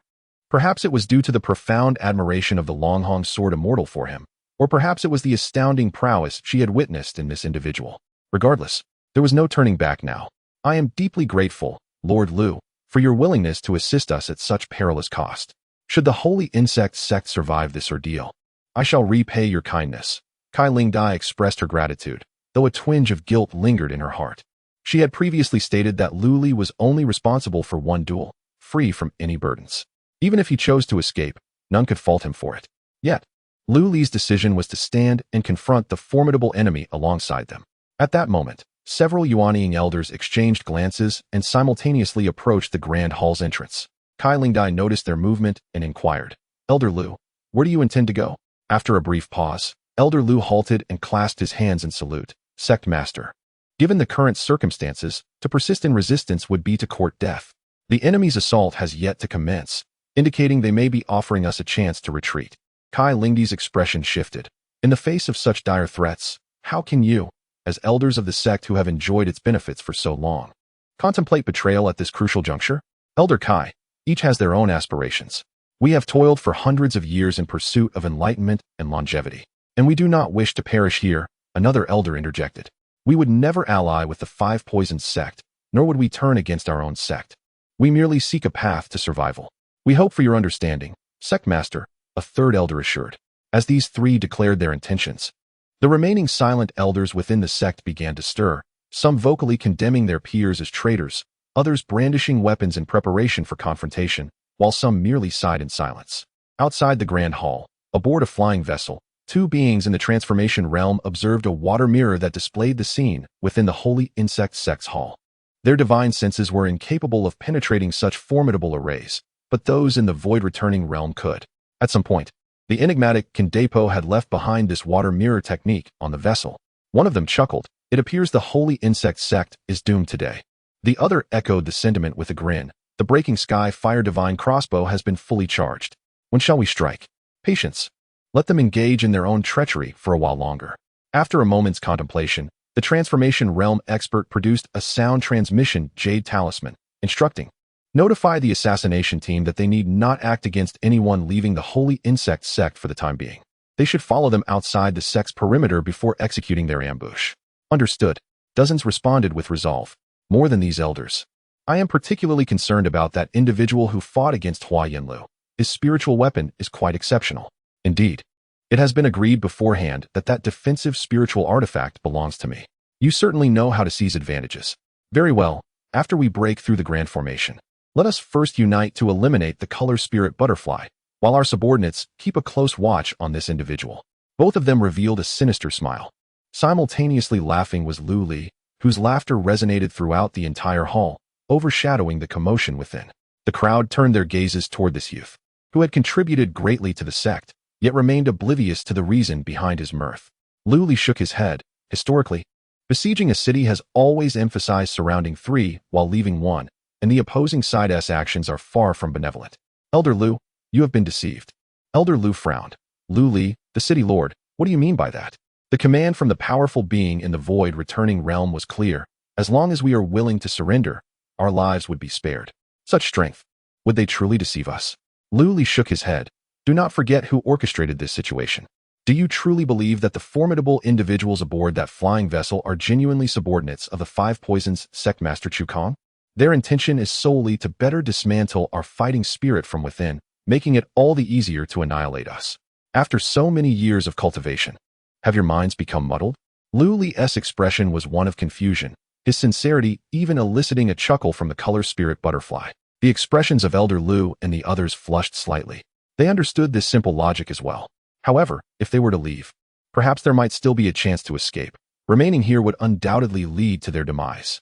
Perhaps it was due to the profound admiration of the Longhong sword immortal for him, or perhaps it was the astounding prowess she had witnessed in this individual. Regardless, there was no turning back now. "I am deeply grateful, Lord Lu, for your willingness to assist us at such perilous cost. Should the holy insect sect survive this ordeal, I shall repay your kindness." Kai Lingdai expressed her gratitude, though a twinge of guilt lingered in her heart. She had previously stated that Lu Li was only responsible for one duel, free from any burdens. Even if he chose to escape, none could fault him for it. Yet, Lu Li's decision was to stand and confront the formidable enemy alongside them. At that moment, several Yuanying elders exchanged glances and simultaneously approached the Grand Hall's entrance. Kai Lingdai noticed their movement and inquired, "Elder Lu, where do you intend to go?" After a brief pause, Elder Lu halted and clasped his hands in salute. "Sect Master. Given the current circumstances, to persist in resistance would be to court death. The enemy's assault has yet to commence, indicating they may be offering us a chance to retreat." Kai Lingdi's expression shifted. In the face of such dire threats, how can you, as elders of the sect who have enjoyed its benefits for so long, contemplate betrayal at this crucial juncture? Elder Kai, each has their own aspirations. We have toiled for hundreds of years in pursuit of enlightenment and longevity, and we do not wish to perish here, another elder interjected. We would never ally with the Five Poisons sect, nor would we turn against our own sect. We merely seek a path to survival. We hope for your understanding, Sect Master, a third elder assured. As these three declared their intentions, the remaining silent elders within the sect began to stir, some vocally condemning their peers as traitors, others brandishing weapons in preparation for confrontation, while some merely sighed in silence. Outside the Grand Hall, aboard a flying vessel, two beings in the transformation realm observed a water mirror that displayed the scene within the Holy Insect Sect's hall. Their divine senses were incapable of penetrating such formidable arrays, but those in the void-returning realm could. At some point, the enigmatic Kandepo had left behind this water mirror technique on the vessel. One of them chuckled. "It appears the Holy Insect Sect is doomed today." The other echoed the sentiment with a grin. "The Breaking Sky Fire Divine crossbow has been fully charged. When shall we strike?" "Patience. Let them engage in their own treachery for a while longer." After a moment's contemplation, the Transformation Realm expert produced a sound transmission Jade Talisman, instructing, "Notify the assassination team that they need not act against anyone leaving the Holy Insect Sect for the time being. They should follow them outside the sect's perimeter before executing their ambush." "Understood." Dozens responded with resolve. "More than these elders. I am particularly concerned about that individual who fought against Hua Yinlu. His spiritual weapon is quite exceptional. Indeed, it has been agreed beforehand that that defensive spiritual artifact belongs to me. You certainly know how to seize advantages. Very well, after we break through the grand formation, let us first unite to eliminate the color spirit butterfly, while our subordinates keep a close watch on this individual." Both of them revealed a sinister smile. Simultaneously laughing was Lu Li, whose laughter resonated throughout the entire hall, overshadowing the commotion within. The crowd turned their gazes toward this youth, who had contributed greatly to the sect, yet remained oblivious to the reason behind his mirth. Lu Li shook his head. Historically, besieging a city has always emphasized surrounding three while leaving one, and the opposing side's actions are far from benevolent. "Elder Lu, you have been deceived." Elder Lu frowned. "Lu Li, the city lord, what do you mean by that?" The command from the powerful being in the void returning realm was clear. "As long as we are willing to surrender, our lives would be spared." "Such strength. Would they truly deceive us?" Lu Li shook his head. "Do not forget who orchestrated this situation. Do you truly believe that the formidable individuals aboard that flying vessel are genuinely subordinates of the Five Poisons Sect Master Chu Kong? Their intention is solely to better dismantle our fighting spirit from within, making it all the easier to annihilate us. After so many years of cultivation, have your minds become muddled?" Lu Li's expression was one of confusion, his sincerity even eliciting a chuckle from the color spirit butterfly. The expressions of Elder Lu and the others flushed slightly. They understood this simple logic as well. However, if they were to leave, perhaps there might still be a chance to escape. Remaining here would undoubtedly lead to their demise.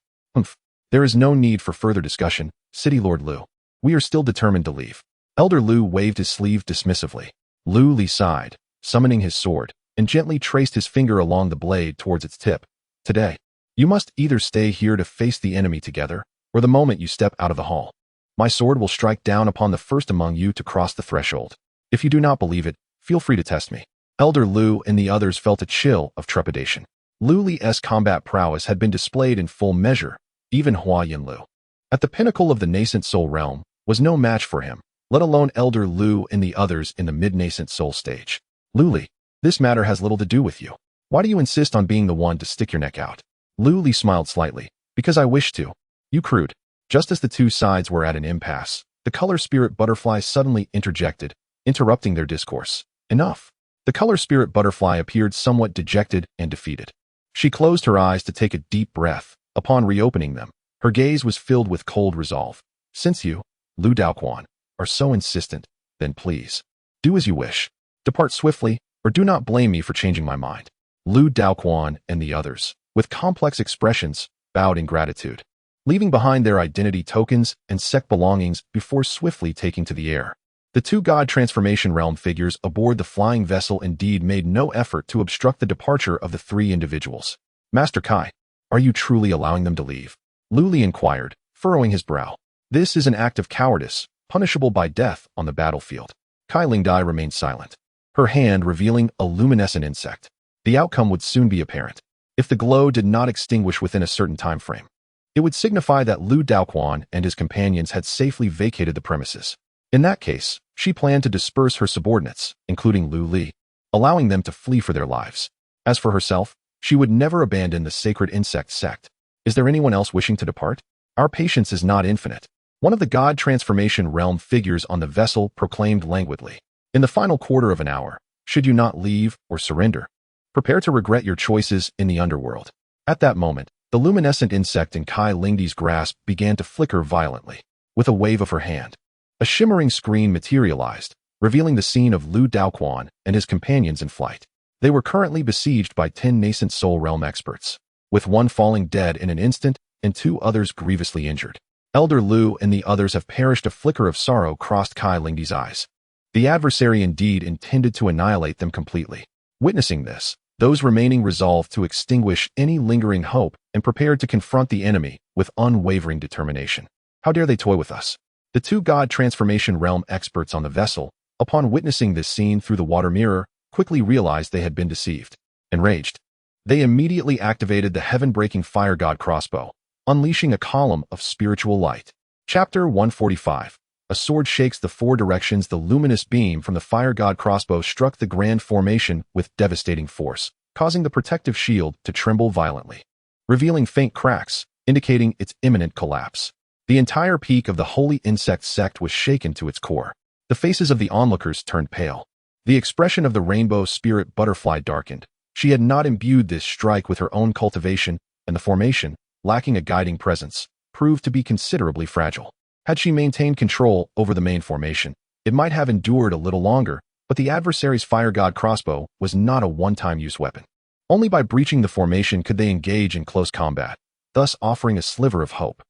There is no need for further discussion, City Lord Lu. We are still determined to leave." Elder Lu waved his sleeve dismissively. Lu Li sighed, summoning his sword, and gently traced his finger along the blade towards its tip. "Today, you must either stay here to face the enemy together, or the moment you step out of the hall, my sword will strike down upon the first among you to cross the threshold. If you do not believe it, feel free to test me." Elder Lu and the others felt a chill of trepidation. Lu Li's combat prowess had been displayed in full measure. Even Hua Yinlu, at the pinnacle of the nascent soul realm, was no match for him, let alone Elder Lu and the others in the mid-nascent soul stage. "Lu Li, this matter has little to do with you. Why do you insist on being the one to stick your neck out?" Lu Li smiled slightly. "Because I wish to." "You crude." Just as the two sides were at an impasse, the color spirit butterfly suddenly interjected, interrupting their discourse. "Enough." The color spirit butterfly appeared somewhat dejected and defeated. She closed her eyes to take a deep breath. Upon reopening them, her gaze was filled with cold resolve. "Since you, Lu Daoquan, are so insistent, then please, do as you wish. Depart swiftly, or do not blame me for changing my mind. Lu Daoquan and the others, with complex expressions, bowed in gratitude, leaving behind their identity tokens and sect belongings before swiftly taking to the air. The two God transformation realm figures aboard the flying vessel indeed made no effort to obstruct the departure of the three individuals. Master Kai, are you truly allowing them to leave? Lu Li inquired, furrowing his brow. This is an act of cowardice, punishable by death on the battlefield. Kai Lingdai remained silent, her hand revealing a luminescent insect. The outcome would soon be apparent. If the glow did not extinguish within a certain time frame, it would signify that Lu Daoquan and his companions had safely vacated the premises. In that case, she planned to disperse her subordinates, including Lu Li, allowing them to flee for their lives. As for herself, she would never abandon the sacred insect sect. Is there anyone else wishing to depart? Our patience is not infinite. One of the God transformation realm figures on the vessel proclaimed languidly. In the final quarter of an hour, should you not leave or surrender, prepare to regret your choices in the underworld. At that moment, the luminescent insect in Kai Lingdi's grasp began to flicker violently. With a wave of her hand, a shimmering screen materialized, revealing the scene of Lu Daoquan and his companions in flight. They were currently besieged by 10 nascent soul realm experts, with one falling dead in an instant and 2 others grievously injured. Elder Lu and the others have perished. A flicker of sorrow crossed Kai Lingdi's eyes. The adversary indeed intended to annihilate them completely. Witnessing this, those remaining resolved to extinguish any lingering hope and prepared to confront the enemy with unwavering determination. How dare they toy with us? The 2 God transformation realm experts on the vessel, upon witnessing this scene through the water mirror, quickly realized they had been deceived. Enraged, they immediately activated the heaven-breaking fire god crossbow, unleashing a column of spiritual light. Chapter 145. A sword shakes the 4 directions. The luminous beam from the fire god crossbow struck the grand formation with devastating force, causing the protective shield to tremble violently, revealing faint cracks, indicating its imminent collapse. The entire peak of the holy insect sect was shaken to its core. The faces of the onlookers turned pale. The expression of the rainbow spirit butterfly darkened. She had not imbued this strike with her own cultivation, and the formation, lacking a guiding presence, proved to be considerably fragile. Had she maintained control over the main formation, it might have endured a little longer, but the adversary's fire god crossbow was not a one-time use weapon. Only by breaching the formation could they engage in close combat, thus offering a sliver of hope.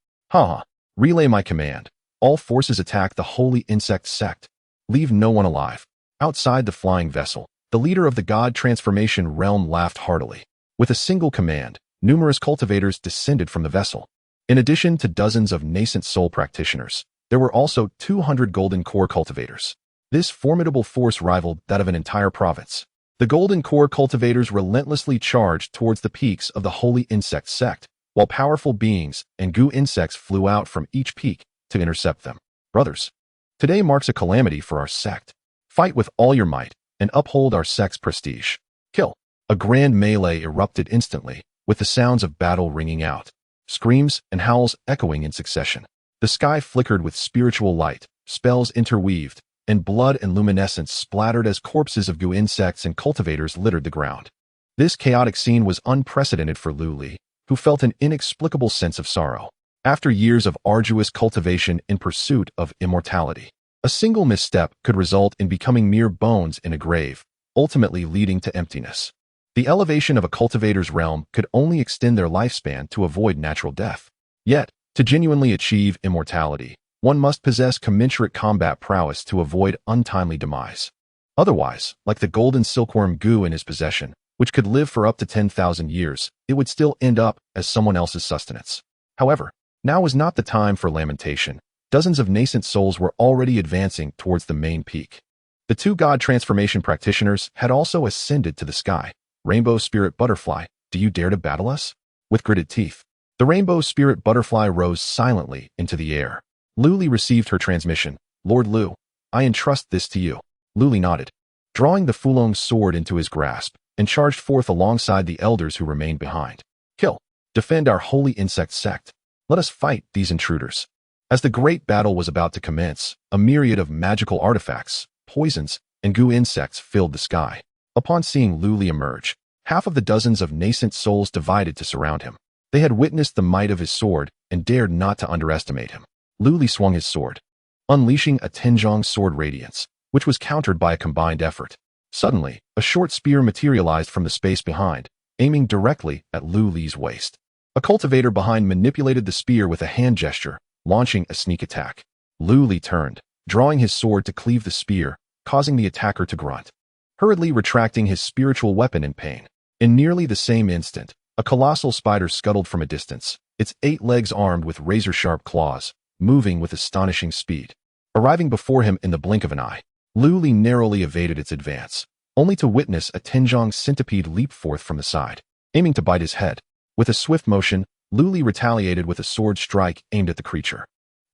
Relay my command. All forces attack the holy insect sect. Leave no one alive. Outside the flying vessel, the leader of the God transformation realm laughed heartily. With a single command, numerous cultivators descended from the vessel. In addition to dozens of nascent soul practitioners, there were also 200 golden core cultivators. This formidable force rivaled that of an entire province. The golden core cultivators relentlessly charged towards the peaks of the holy insect sect, while powerful beings and goo insects flew out from each peak to intercept them. Brothers, today marks a calamity for our sect. Fight with all your might and uphold our sect's prestige. Kill. A grand melee erupted instantly, with the sounds of battle ringing out, screams and howls echoing in succession. The sky flickered with spiritual light, spells interweaved, and blood and luminescence splattered as corpses of goo insects and cultivators littered the ground. This chaotic scene was unprecedented for Lu Li, who felt an inexplicable sense of sorrow. After years of arduous cultivation in pursuit of immortality, a single misstep could result in becoming mere bones in a grave, ultimately leading to emptiness. The elevation of a cultivator's realm could only extend their lifespan to avoid natural death. Yet, to genuinely achieve immortality, one must possess commensurate combat prowess to avoid untimely demise. Otherwise, like the golden silkworm goo in his possession, which could live for up to 10,000 years, it would still end up as someone else's sustenance. However, now was not the time for lamentation. Dozens of nascent souls were already advancing towards the main peak. The 2 God transformation practitioners had also ascended to the sky. Rainbow Spirit Butterfly, do you dare to battle us? With gritted teeth, the Rainbow Spirit Butterfly rose silently into the air. Lu Li received her transmission. Lord Lu, I entrust this to you. Lu Li nodded, drawing the Fulong sword into his grasp, and charged forth alongside the elders who remained behind. Kill. Defend our holy insect sect. Let us fight these intruders. As the great battle was about to commence, a myriad of magical artifacts, poisons, and goo insects filled the sky. Upon seeing Lu Li emerge, half of the dozens of nascent souls divided to surround him. They had witnessed the might of his sword and dared not to underestimate him. Lu Li swung his sword, unleashing a Tenjong sword radiance, which was countered by a combined effort. Suddenly, a short spear materialized from the space behind, aiming directly at Lu Li's waist. A cultivator behind manipulated the spear with a hand gesture, launching a sneak attack. Lu Li turned, drawing his sword to cleave the spear, causing the attacker to grunt, hurriedly retracting his spiritual weapon in pain. In nearly the same instant, a colossal spider scuttled from a distance, its 8 legs armed with razor-sharp claws, moving with astonishing speed. Arriving before him in the blink of an eye, Lu Li narrowly evaded its advance, only to witness a Tinjiang centipede leap forth from the side, aiming to bite his head. With a swift motion, Lu Li retaliated with a sword strike aimed at the creature.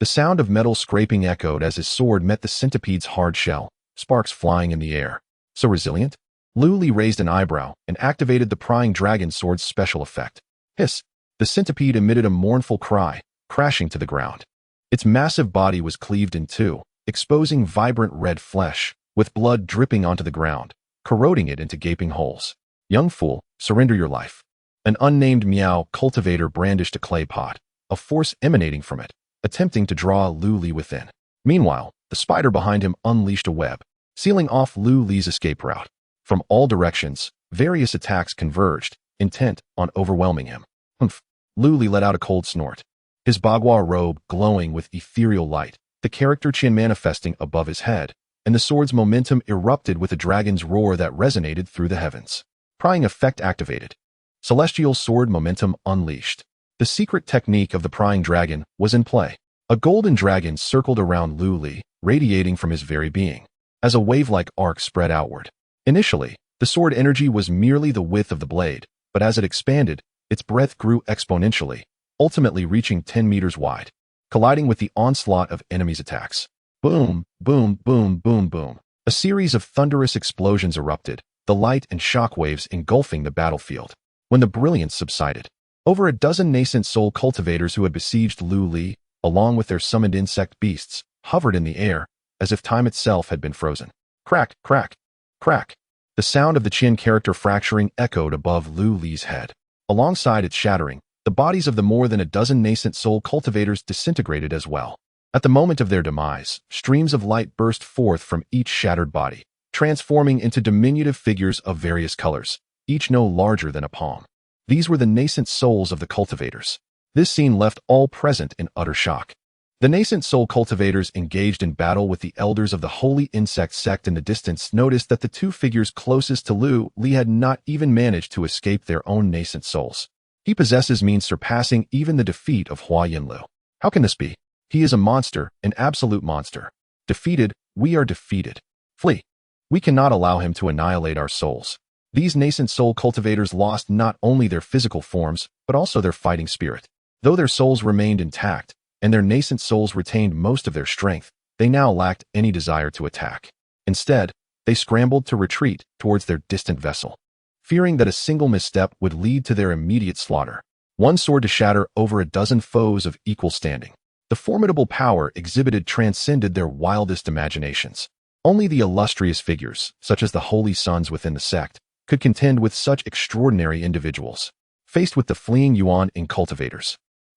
The sound of metal scraping echoed as his sword met the centipede's hard shell, sparks flying in the air. So resilient? Lu Li raised an eyebrow and activated the prying dragon sword's special effect. Hiss! The centipede emitted a mournful cry, crashing to the ground. Its massive body was cleaved in two, exposing vibrant red flesh, with blood dripping onto the ground, corroding it into gaping holes. Young fool, surrender your life. An unnamed Miao cultivator brandished a clay pot, a force emanating from it, attempting to draw Lu Li within. Meanwhile, the spider behind him unleashed a web, sealing off Lu Li's escape route. From all directions, various attacks converged, intent on overwhelming him. Humph! Lu Li let out a cold snort, his bagua robe glowing with ethereal light, the character Qin manifesting above his head, and the sword's momentum erupted with a dragon's roar that resonated through the heavens. Prying effect activated. Celestial sword momentum unleashed. The secret technique of the prying dragon was in play. A golden dragon circled around Lu Li, radiating from his very being, as a wave-like arc spread outward. Initially, the sword energy was merely the width of the blade, but as it expanded, its breadth grew exponentially, ultimately reaching 10 meters wide, colliding with the onslaught of enemies' attacks. Boom, boom, boom, boom, boom. A series of thunderous explosions erupted, the light and shock waves engulfing the battlefield. When the brilliance subsided, over a dozen nascent soul cultivators who had besieged Lu Li, along with their summoned insect beasts, hovered in the air, as if time itself had been frozen. Crack, crack, crack. The sound of the Qin character fracturing echoed above Lu Li's head. Alongside its shattering, the bodies of the more than a dozen nascent soul cultivators disintegrated as well. At the moment of their demise, streams of light burst forth from each shattered body, transforming into diminutive figures of various colors, each no larger than a palm. These were the nascent souls of the cultivators. This scene left all present in utter shock. The nascent soul cultivators engaged in battle with the elders of the holy insect sect in the distance noticed that the two figures closest to Lu Li had not even managed to escape their own nascent souls. He possesses means surpassing even the defeat of Hua Yinlu. How can this be? He is a monster, an absolute monster. Defeated, we are defeated. Flee. We cannot allow him to annihilate our souls. These nascent soul cultivators lost not only their physical forms, but also their fighting spirit. Though their souls remained intact, and their nascent souls retained most of their strength, they now lacked any desire to attack. Instead, they scrambled to retreat towards their distant vessel, fearing that a single misstep would lead to their immediate slaughter. One sword to shatter over a dozen foes of equal standing. The formidable power exhibited transcended their wildest imaginations. Only the illustrious figures, such as the holy sons within the sect, could contend with such extraordinary individuals. Faced with the fleeing Yuan in cultivators,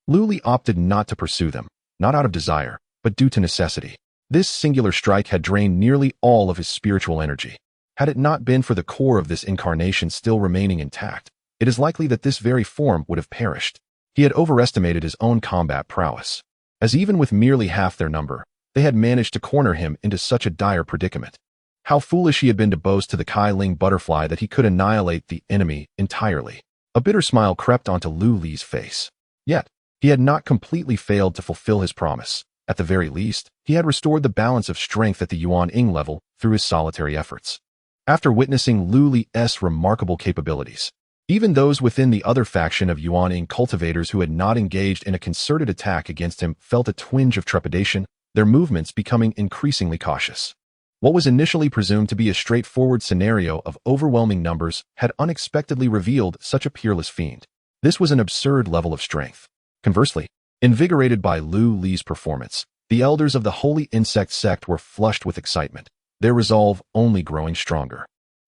Lu Li opted not to pursue them, not out of desire, but due to necessity. This singular strike had drained nearly all of his spiritual energy. Had it not been for the core of this incarnation still remaining intact, it is likely that this very form would have perished. He had overestimated his own combat prowess, as even with merely half their number, they had managed to corner him into such a dire predicament. How foolish he had been to boast to the Kai Ling butterfly that he could annihilate the enemy entirely. A bitter smile crept onto Lu Li's face. Yet, he had not completely failed to fulfill his promise. At the very least, he had restored the balance of strength at the Yuan Ying level through his solitary efforts. After witnessing Lu Li's remarkable capabilities, even those within the other faction of Yuan Ying cultivators who had not engaged in a concerted attack against him felt a twinge of trepidation, their movements becoming increasingly cautious. What was initially presumed to be a straightforward scenario of overwhelming numbers had unexpectedly revealed such a peerless fiend. This was an absurd level of strength. Conversely, invigorated by Lu Li's performance, the elders of the Holy Insect sect were flushed with excitement, their resolve only growing stronger.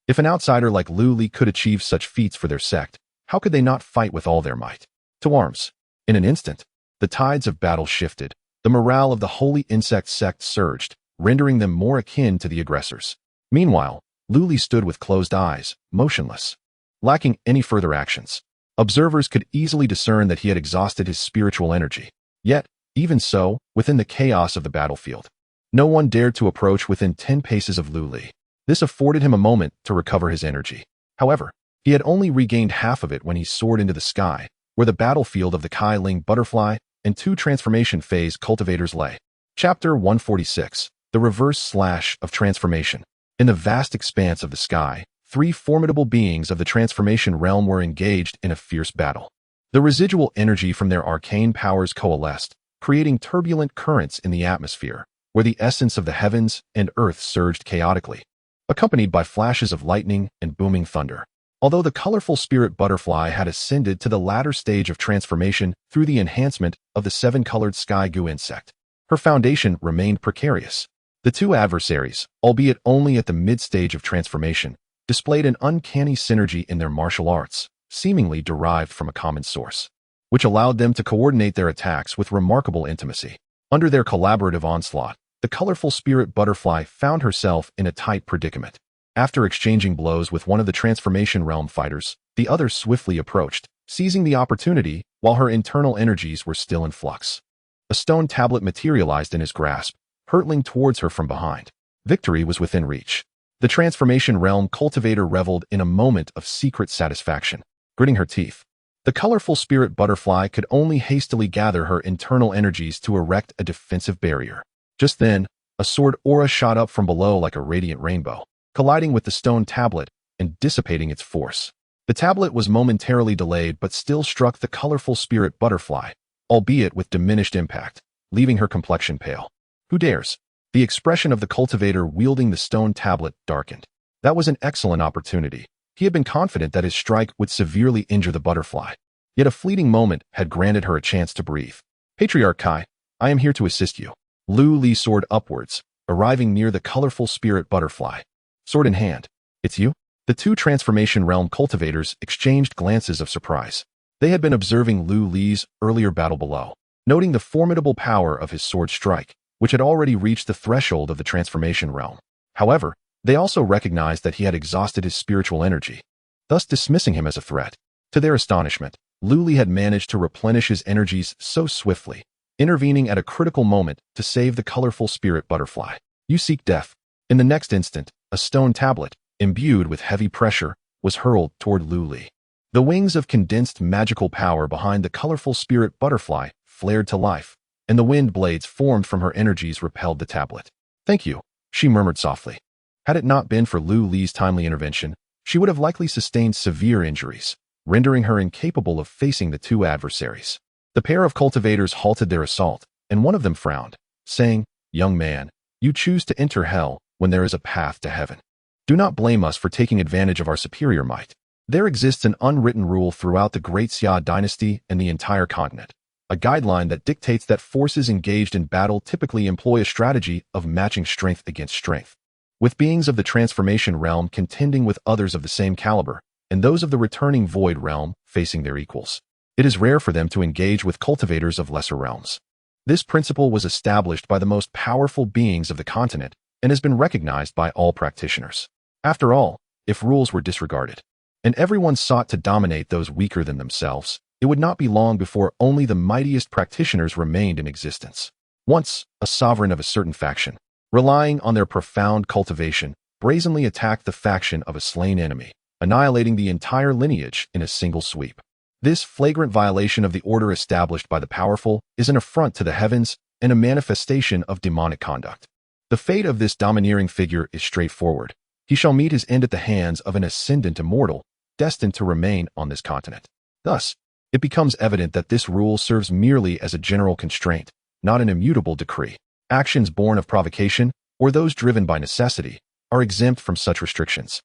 If an outsider like Lu Li could achieve such feats for their sect, how could they not fight with all their might? To arms. In an instant, the tides of battle shifted, the morale of the Holy Insect sect surged, rendering them more akin to the aggressors. Meanwhile, Lu Li stood with closed eyes, motionless, lacking any further actions. Observers could easily discern that he had exhausted his spiritual energy. Yet, even so, within the chaos of the battlefield, no one dared to approach within 10 paces of Lu Li. This afforded him a moment to recover his energy. However, he had only regained half of it when he soared into the sky, where the battlefield of the Kai Ling butterfly and 2 transformation phase cultivators lay. Chapter 146. The Reverse Slash of Transformation. In the vast expanse of the sky, 3 formidable beings of the transformation realm were engaged in a fierce battle. The residual energy from their arcane powers coalesced, creating turbulent currents in the atmosphere, where the essence of the heavens and earth surged chaotically, accompanied by flashes of lightning and booming thunder. Although the colorful spirit butterfly had ascended to the latter stage of transformation through the enhancement of the 7-colored sky goo insect, her foundation remained precarious. The 2 adversaries, albeit only at the mid-stage of transformation, displayed an uncanny synergy in their martial arts, seemingly derived from a common source, which allowed them to coordinate their attacks with remarkable intimacy. Under their collaborative onslaught, the colorful spirit butterfly found herself in a tight predicament. After exchanging blows with one of the transformation realm fighters, the other swiftly approached, seizing the opportunity while her internal energies were still in flux. A stone tablet materialized in his grasp, hurtling towards her from behind. Victory was within reach. The transformation realm cultivator reveled in a moment of secret satisfaction. Gritting her teeth, the colorful spirit butterfly could only hastily gather her internal energies to erect a defensive barrier. Just then, a sword aura shot up from below like a radiant rainbow, colliding with the stone tablet and dissipating its force. The tablet was momentarily delayed but still struck the colorful spirit butterfly, albeit with diminished impact, leaving her complexion pale. Who dares? The expression of the cultivator wielding the stone tablet darkened. That was an excellent opportunity. He had been confident that his strike would severely injure the butterfly. Yet a fleeting moment had granted her a chance to breathe. Patriarch Kai, I am here to assist you. Lu Li soared upwards, arriving near the colorful spirit butterfly. Sword in hand. It's you? The 2 transformation realm cultivators exchanged glances of surprise. They had been observing Lu Li's earlier battle below, noting the formidable power of his sword strike, which had already reached the threshold of the transformation realm. However, they also recognized that he had exhausted his spiritual energy, thus dismissing him as a threat. To their astonishment, Lu Li had managed to replenish his energies so swiftly, intervening at a critical moment to save the colorful spirit butterfly. You seek death. In the next instant, a stone tablet, imbued with heavy pressure, was hurled toward Lu Li. The wings of condensed magical power behind the colorful spirit butterfly flared to life, and the wind blades formed from her energies repelled the tablet. Thank you, she murmured softly. Had it not been for Lu Li's timely intervention, she would have likely sustained severe injuries, rendering her incapable of facing the 2 adversaries. The pair of cultivators halted their assault, and one of them frowned, saying, Young man, you choose to enter hell when there is a path to heaven. Do not blame us for taking advantage of our superior might. There exists an unwritten rule throughout the Great Xia dynasty and the entire continent, a guideline that dictates that forces engaged in battle typically employ a strategy of matching strength against strength, with beings of the transformation realm contending with others of the same caliber, and those of the returning void realm facing their equals. It is rare for them to engage with cultivators of lesser realms. This principle was established by the most powerful beings of the continent and has been recognized by all practitioners. After all, if rules were disregarded, and everyone sought to dominate those weaker than themselves, it would not be long before only the mightiest practitioners remained in existence. Once, a sovereign of a certain faction, relying on their profound cultivation, brazenly attacked the faction of a slain enemy, annihilating the entire lineage in a single sweep. This flagrant violation of the order established by the powerful is an affront to the heavens and a manifestation of demonic conduct. The fate of this domineering figure is straightforward. He shall meet his end at the hands of an ascendant immortal, destined to remain on this continent. Thus, it becomes evident that this rule serves merely as a general constraint, not an immutable decree. Actions born of provocation, or those driven by necessity, are exempt from such restrictions.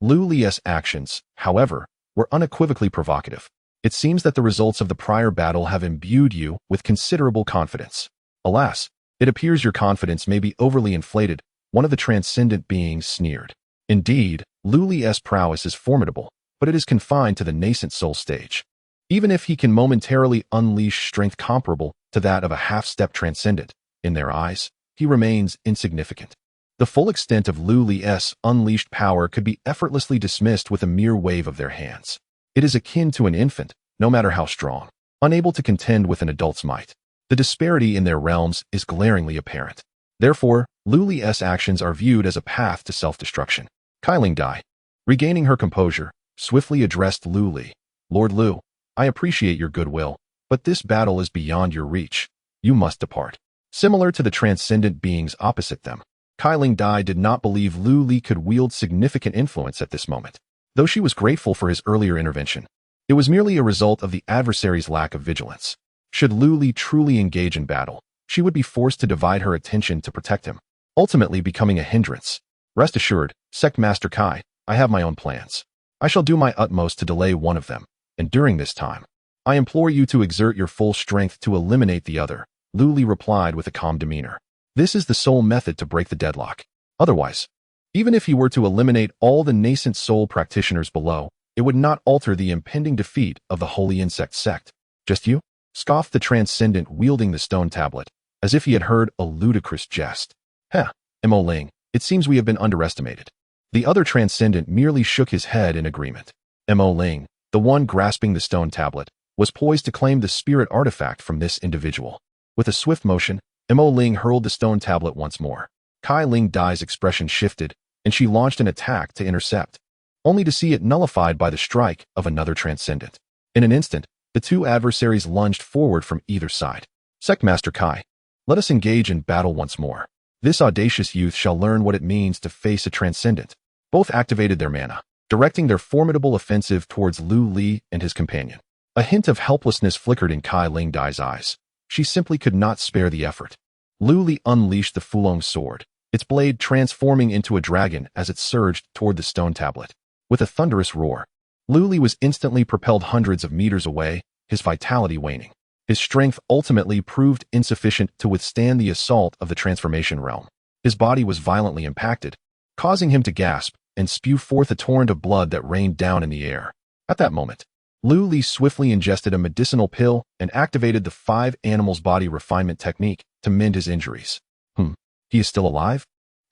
Lu Li's actions, however, were unequivocally provocative. It seems that the results of the prior battle have imbued you with considerable confidence. Alas, it appears your confidence may be overly inflated, one of the transcendent beings sneered. Indeed, Lu Li's prowess is formidable, but it is confined to the nascent soul stage. Even if he can momentarily unleash strength comparable to that of a half-step transcendent, in their eyes, he remains insignificant. The full extent of Lu Li's unleashed power could be effortlessly dismissed with a mere wave of their hands. It is akin to an infant, no matter how strong, unable to contend with an adult's might. The disparity in their realms is glaringly apparent. Therefore, Lu Li's actions are viewed as a path to self-destruction. Ling Dai, regaining her composure, swiftly addressed Lu Li. Lord Lu, I appreciate your goodwill, but this battle is beyond your reach. You must depart. Similar to the transcendent beings opposite them, Ling Dai did not believe Lu Li could wield significant influence at this moment. Though she was grateful for his earlier intervention, it was merely a result of the adversary's lack of vigilance. Should Lu Li truly engage in battle, she would be forced to divide her attention to protect him, ultimately becoming a hindrance. Rest assured, Sect Master Kai, I have my own plans. I shall do my utmost to delay one of them, and during this time, I implore you to exert your full strength to eliminate the other, Lu Li replied with a calm demeanor. This is the sole method to break the deadlock. Otherwise, even if he were to eliminate all the nascent soul practitioners below, it would not alter the impending defeat of the Holy Insect Sect. Just you? Scoffed the Transcendent, wielding the stone tablet, as if he had heard a ludicrous jest. Heh, Mo Ling, it seems we have been underestimated. The other Transcendent merely shook his head in agreement. Mo Ling, the one grasping the stone tablet, was poised to claim the spirit artifact from this individual. With a swift motion, Mo Ling hurled the stone tablet once more. Ling Dai's expression shifted, and she launched an attack to intercept, only to see it nullified by the strike of another Transcendent. In an instant, the two adversaries lunged forward from either side. Sect Master Kai, let us engage in battle once more. This audacious youth shall learn what it means to face a Transcendent. Both activated their mana, directing their formidable offensive towards Lu Li and his companion. A hint of helplessness flickered in Ling Dai's eyes. She simply could not spare the effort. Lu Li unleashed the Fulong sword, its blade transforming into a dragon as it surged toward the stone tablet. With a thunderous roar, Lu Li was instantly propelled hundreds of meters away, his vitality waning. His strength ultimately proved insufficient to withstand the assault of the transformation realm. His body was violently impacted, causing him to gasp and spew forth a torrent of blood that rained down in the air. At that moment, Lu Li swiftly ingested a medicinal pill and activated the 5 animals body refinement technique to mend his injuries. He is still alive?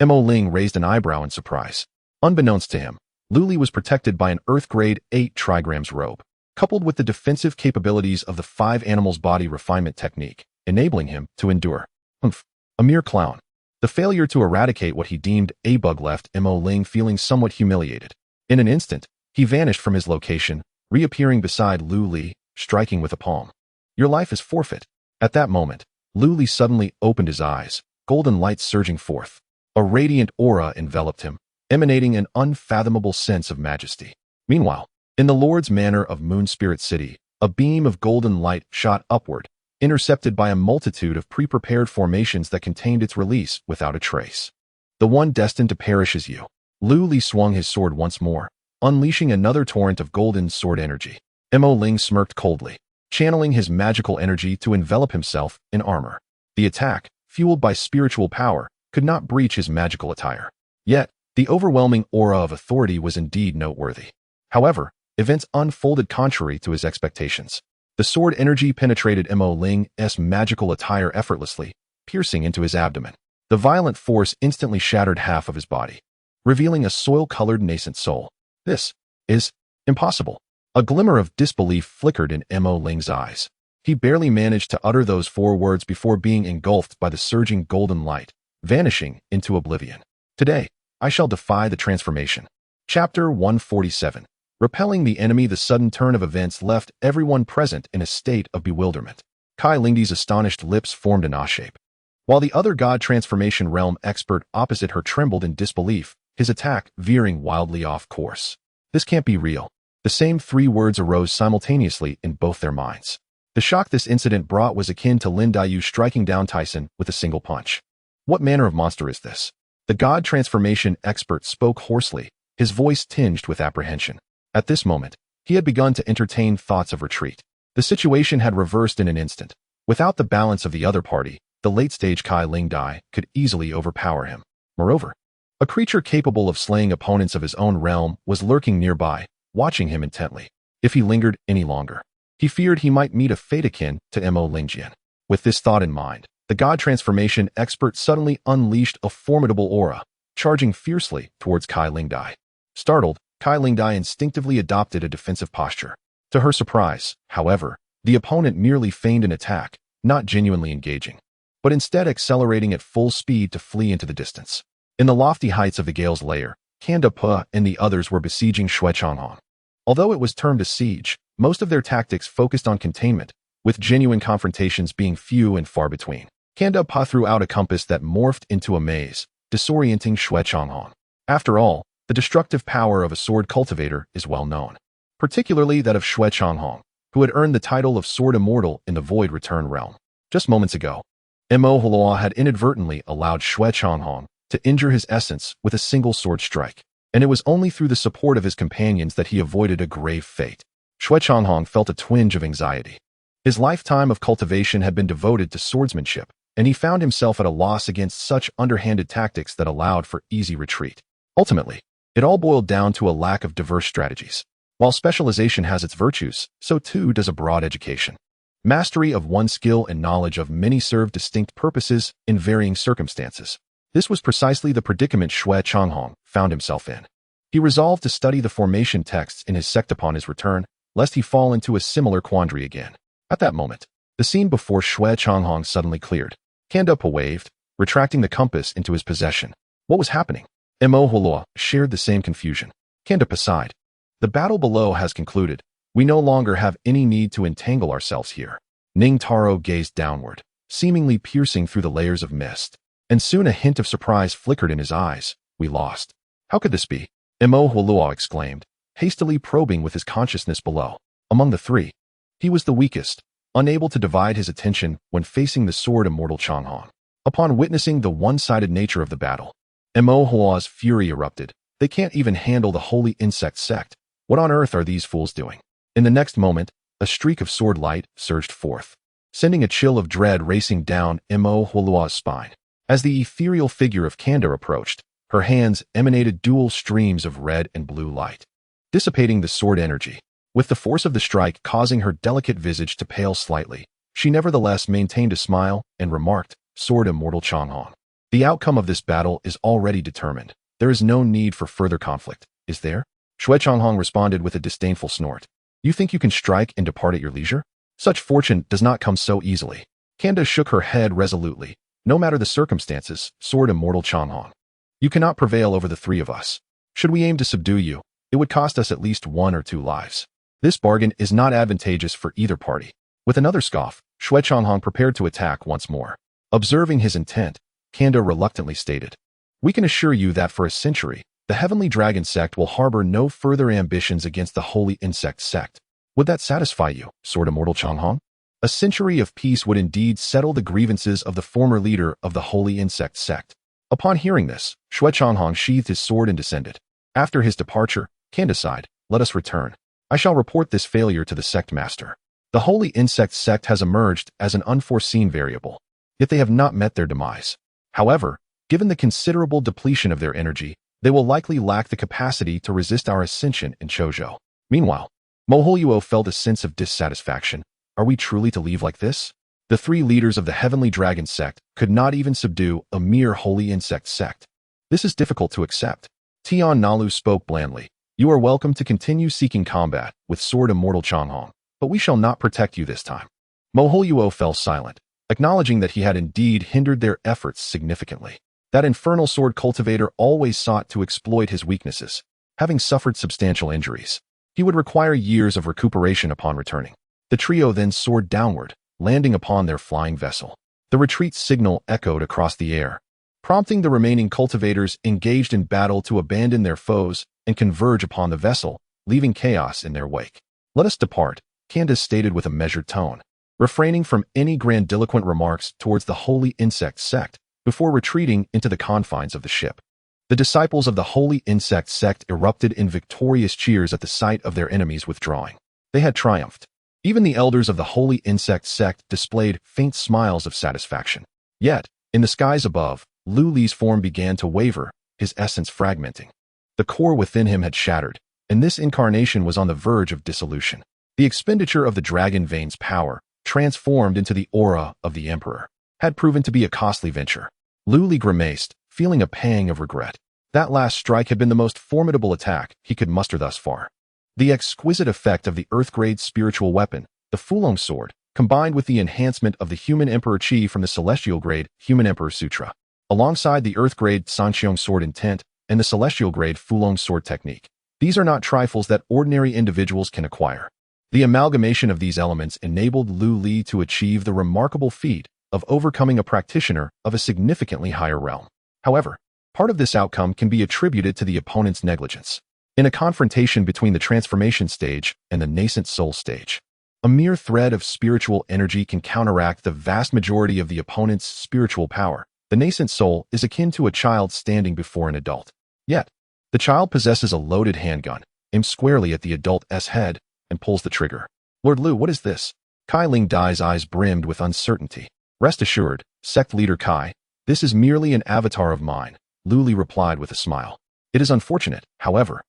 Mo Ling raised an eyebrow in surprise. Unbeknownst to him, Lu Li was protected by an Earth Grade 8 trigrams robe, coupled with the defensive capabilities of the 5 animals body refinement technique, enabling him to endure. A mere clown. The failure to eradicate what he deemed a bug left Mo Ling feeling somewhat humiliated. In an instant, he vanished from his location, reappearing beside Lu Li, striking with a palm. Your life is forfeit. At that moment, Lu Li suddenly opened his eyes, golden light surging forth. A radiant aura enveloped him, emanating an unfathomable sense of majesty. Meanwhile, in the Lord's Manor of Moon Spirit City, a beam of golden light shot upward, intercepted by a multitude of pre-prepared formations that contained its release without a trace. The one destined to perish is you. Lu Li swung his sword once more, unleashing another torrent of golden sword energy. Mo Ling smirked coldly, channeling his magical energy to envelop himself in armor. The attack, fueled by spiritual power, could not breach his magical attire. Yet, the overwhelming aura of authority was indeed noteworthy. However, events unfolded contrary to his expectations. The sword energy penetrated Mo Ling's magical attire effortlessly, piercing into his abdomen. The violent force instantly shattered half of his body, revealing a soil-colored nascent soul. This is impossible. A glimmer of disbelief flickered in Mo Ling's eyes. He barely managed to utter those 4 words before being engulfed by the surging golden light, vanishing into oblivion. Today, I shall defy the transformation. Chapter 147. Repelling the enemy. The sudden turn of events left everyone present in a state of bewilderment. Ling Dai's astonished lips formed an A shape, while the other god transformation realm expert opposite her trembled in disbelief, his attack veering wildly off course. This can't be real. The same 3 words arose simultaneously in both their minds. The shock this incident brought was akin to Lin Daiyu striking down Tyson with a single punch. What manner of monster is this? The god transformation expert spoke hoarsely, his voice tinged with apprehension. At this moment, he had begun to entertain thoughts of retreat. The situation had reversed in an instant. Without the balance of the other party, the late-stage Ling Dai could easily overpower him. Moreover, a creature capable of slaying opponents of his own realm was lurking nearby, watching him intently. If he lingered any longer, he feared he might meet a fate akin to Mo Lingjian. With this thought in mind, the god transformation expert suddenly unleashed a formidable aura, charging fiercely towards Kai Lingdai. Startled, Kai Lingdai instinctively adopted a defensive posture. To her surprise, however, the opponent merely feigned an attack, not genuinely engaging, but instead accelerating at full speed to flee into the distance. In the lofty heights of the Gale's lair, Kanda Pa and the others were besieging Shui Changhong. Although it was termed a siege, most of their tactics focused on containment, with genuine confrontations being few and far between. Kanda Pa threw out a compass that morphed into a maze, disorienting Shui Changhong. After all, the destructive power of a sword cultivator is well known, particularly that of Shui Changhong, who had earned the title of Sword Immortal in the Void Return realm. Just moments ago, Immortal had inadvertently allowed Shui Changhong to injure his essence with a single sword strike, and it was only through the support of his companions that he avoided a grave fate. Shui Changhong felt a twinge of anxiety. His lifetime of cultivation had been devoted to swordsmanship, and he found himself at a loss against such underhanded tactics that allowed for easy retreat. Ultimately, it all boiled down to a lack of diverse strategies. While specialization has its virtues, so too does a broad education. Mastery of one skill and knowledge of many serve distinct purposes in varying circumstances. This was precisely the predicament Shui Changhong found himself in. He resolved to study the formation texts in his sect upon his return, lest he fall into a similar quandary again. At that moment, the scene before Shui Changhong suddenly cleared. Kanda Pa waved, retracting the compass into his possession. What was happening? Mo Hulua shared the same confusion. Kanda Pa sighed. The battle below has concluded. We no longer have any need to entangle ourselves here. Ning Taro gazed downward, seemingly piercing through the layers of mist, and soon a hint of surprise flickered in his eyes. We lost. How could this be? Mo Hulua exclaimed, hastily probing with his consciousness below. Among the three, he was the weakest, unable to divide his attention when facing the sword immortal Changhong. Upon witnessing the one-sided nature of the battle, Mo Hulua's fury erupted. They can't even handle the holy insect sect. What on earth are these fools doing? In the next moment, a streak of sword light surged forth, sending a chill of dread racing down Mo Hulua's spine. As the ethereal figure of Kanda approached, her hands emanated dual streams of red and blue light, dissipating the sword energy. With the force of the strike causing her delicate visage to pale slightly, she nevertheless maintained a smile and remarked, Sword Immortal Changhong. The outcome of this battle is already determined. There is no need for further conflict, is there? Shui Changhong responded with a disdainful snort. You think you can strike and depart at your leisure? Such fortune does not come so easily. Kanda shook her head resolutely. No matter the circumstances, Sword Immortal Changhong, you cannot prevail over the three of us. Should we aim to subdue you, it would cost us at least 1 or 2 lives. This bargain is not advantageous for either party. With another scoff, Shui Changhong prepared to attack once more. Observing his intent, Kanda reluctantly stated, We can assure you that for a century, the Heavenly Dragon sect will harbor no further ambitions against the Holy Insect sect. Would that satisfy you, Sword Immortal Changhong? A century of peace would indeed settle the grievances of the former leader of the Holy Insect sect. Upon hearing this, Shui Changhong sheathed his sword and descended. After his departure, Kanda sighed, Let us return. I shall report this failure to the sect master. The Holy Insect sect has emerged as an unforeseen variable, yet they have not met their demise. However, given the considerable depletion of their energy, they will likely lack the capacity to resist our ascension in Chouzhou. Meanwhile, Mo Huluo felt a sense of dissatisfaction. Are we truly to leave like this? The 3 leaders of the Heavenly Dragon sect could not even subdue a mere Holy Insect sect. This is difficult to accept. Tian Nalu spoke blandly. You are welcome to continue seeking combat with Sword Immortal Changhong, but we shall not protect you this time. Mo Huluo fell silent, acknowledging that he had indeed hindered their efforts significantly. That infernal sword cultivator always sought to exploit his weaknesses. Having suffered substantial injuries, he would require years of recuperation upon returning. The trio then soared downward, landing upon their flying vessel. The retreat signal echoed across the air, prompting the remaining cultivators engaged in battle to abandon their foes and converge upon the vessel, leaving chaos in their wake. Let us depart, Candace stated with a measured tone, refraining from any grandiloquent remarks towards the Holy Insect sect before retreating into the confines of the ship. The disciples of the Holy Insect sect erupted in victorious cheers at the sight of their enemies withdrawing. They had triumphed. Even the elders of the Holy Insect sect displayed faint smiles of satisfaction. Yet, in the skies above, Lu Li's form began to waver, his essence fragmenting. The core within him had shattered, and this incarnation was on the verge of dissolution. The expenditure of the dragon vein's power, transformed into the aura of the Emperor, had proven to be a costly venture. Lu Li grimaced, feeling a pang of regret. That last strike had been the most formidable attack he could muster thus far. The exquisite effect of the Earth-grade spiritual weapon, the Fulong sword, combined with the enhancement of the Human Emperor Chi from the Celestial-grade Human Emperor Sutra, alongside the Earth-grade Sanqiong sword intent and the Celestial-grade Fulong sword technique. These are not trifles that ordinary individuals can acquire. The amalgamation of these elements enabled Lu Li to achieve the remarkable feat of overcoming a practitioner of a significantly higher realm. However, part of this outcome can be attributed to the opponent's negligence. In a confrontation between the transformation stage and the nascent soul stage, a mere thread of spiritual energy can counteract the vast majority of the opponent's spiritual power. The nascent soul is akin to a child standing before an adult. Yet, the child possesses a loaded handgun, aims squarely at the adult's head, and pulls the trigger. Lord Lu, what is this? Kai Ling Dai's eyes brimmed with uncertainty. Rest assured, sect leader Kai, this is merely an avatar of mine, Lu Li replied with a smile. It is unfortunate, however,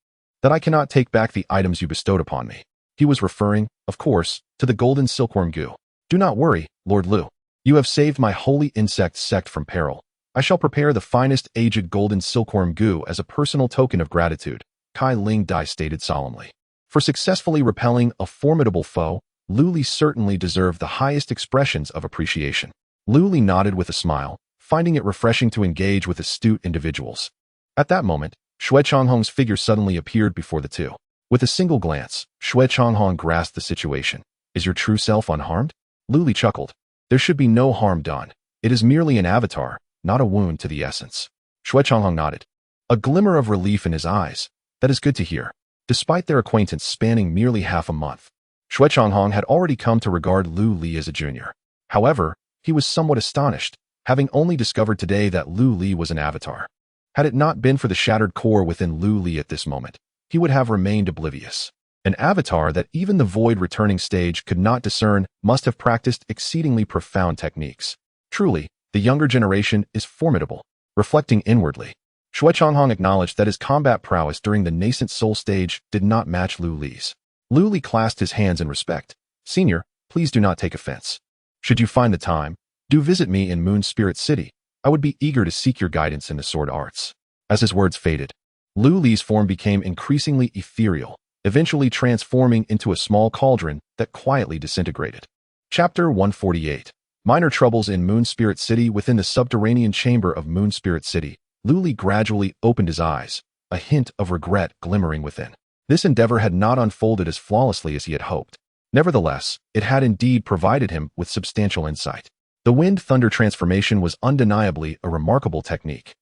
that I cannot take back the items you bestowed upon me. He was referring, of course, to the golden silkworm goo. Do not worry, Lord Lu. You have saved my holy insect sect from peril. I shall prepare the finest aged golden silkworm goo as a personal token of gratitude, Kai Ling Dai stated solemnly. For successfully repelling a formidable foe, Lu Li certainly deserved the highest expressions of appreciation. Lu Li nodded with a smile, finding it refreshing to engage with astute individuals. At that moment, Xue Changhong's figure suddenly appeared before the two. With a single glance, Xue Changhong grasped the situation. Is your true self unharmed? Lu Li chuckled. There should be no harm done. It is merely an avatar, not a wound to the essence. Xue Changhong nodded, a glimmer of relief in his eyes. That is good to hear. Despite their acquaintance spanning merely half a month, Xue Changhong had already come to regard Lu Li as a junior. However, he was somewhat astonished, having only discovered today that Lu Li was an avatar. Had it not been for the shattered core within Lu Li at this moment, he would have remained oblivious. An avatar that even the void returning stage could not discern must have practiced exceedingly profound techniques. Truly, the younger generation is formidable. Reflecting inwardly, Xue Changhong acknowledged that his combat prowess during the nascent soul stage did not match Lu Li's. Lu Li clasped his hands in respect. Senior, please do not take offense. Should you find the time, do visit me in Moon Spirit City. I would be eager to seek your guidance in the sword arts. As his words faded, Lu Li's form became increasingly ethereal, eventually transforming into a small cauldron that quietly disintegrated. Chapter 148. Minor troubles in Moon Spirit City. Within the subterranean chamber of Moon Spirit City, Lu Li gradually opened his eyes, a hint of regret glimmering within. This endeavor had not unfolded as flawlessly as he had hoped. Nevertheless, it had indeed provided him with substantial insight. The wind-thunder transformation was undeniably a remarkable technique,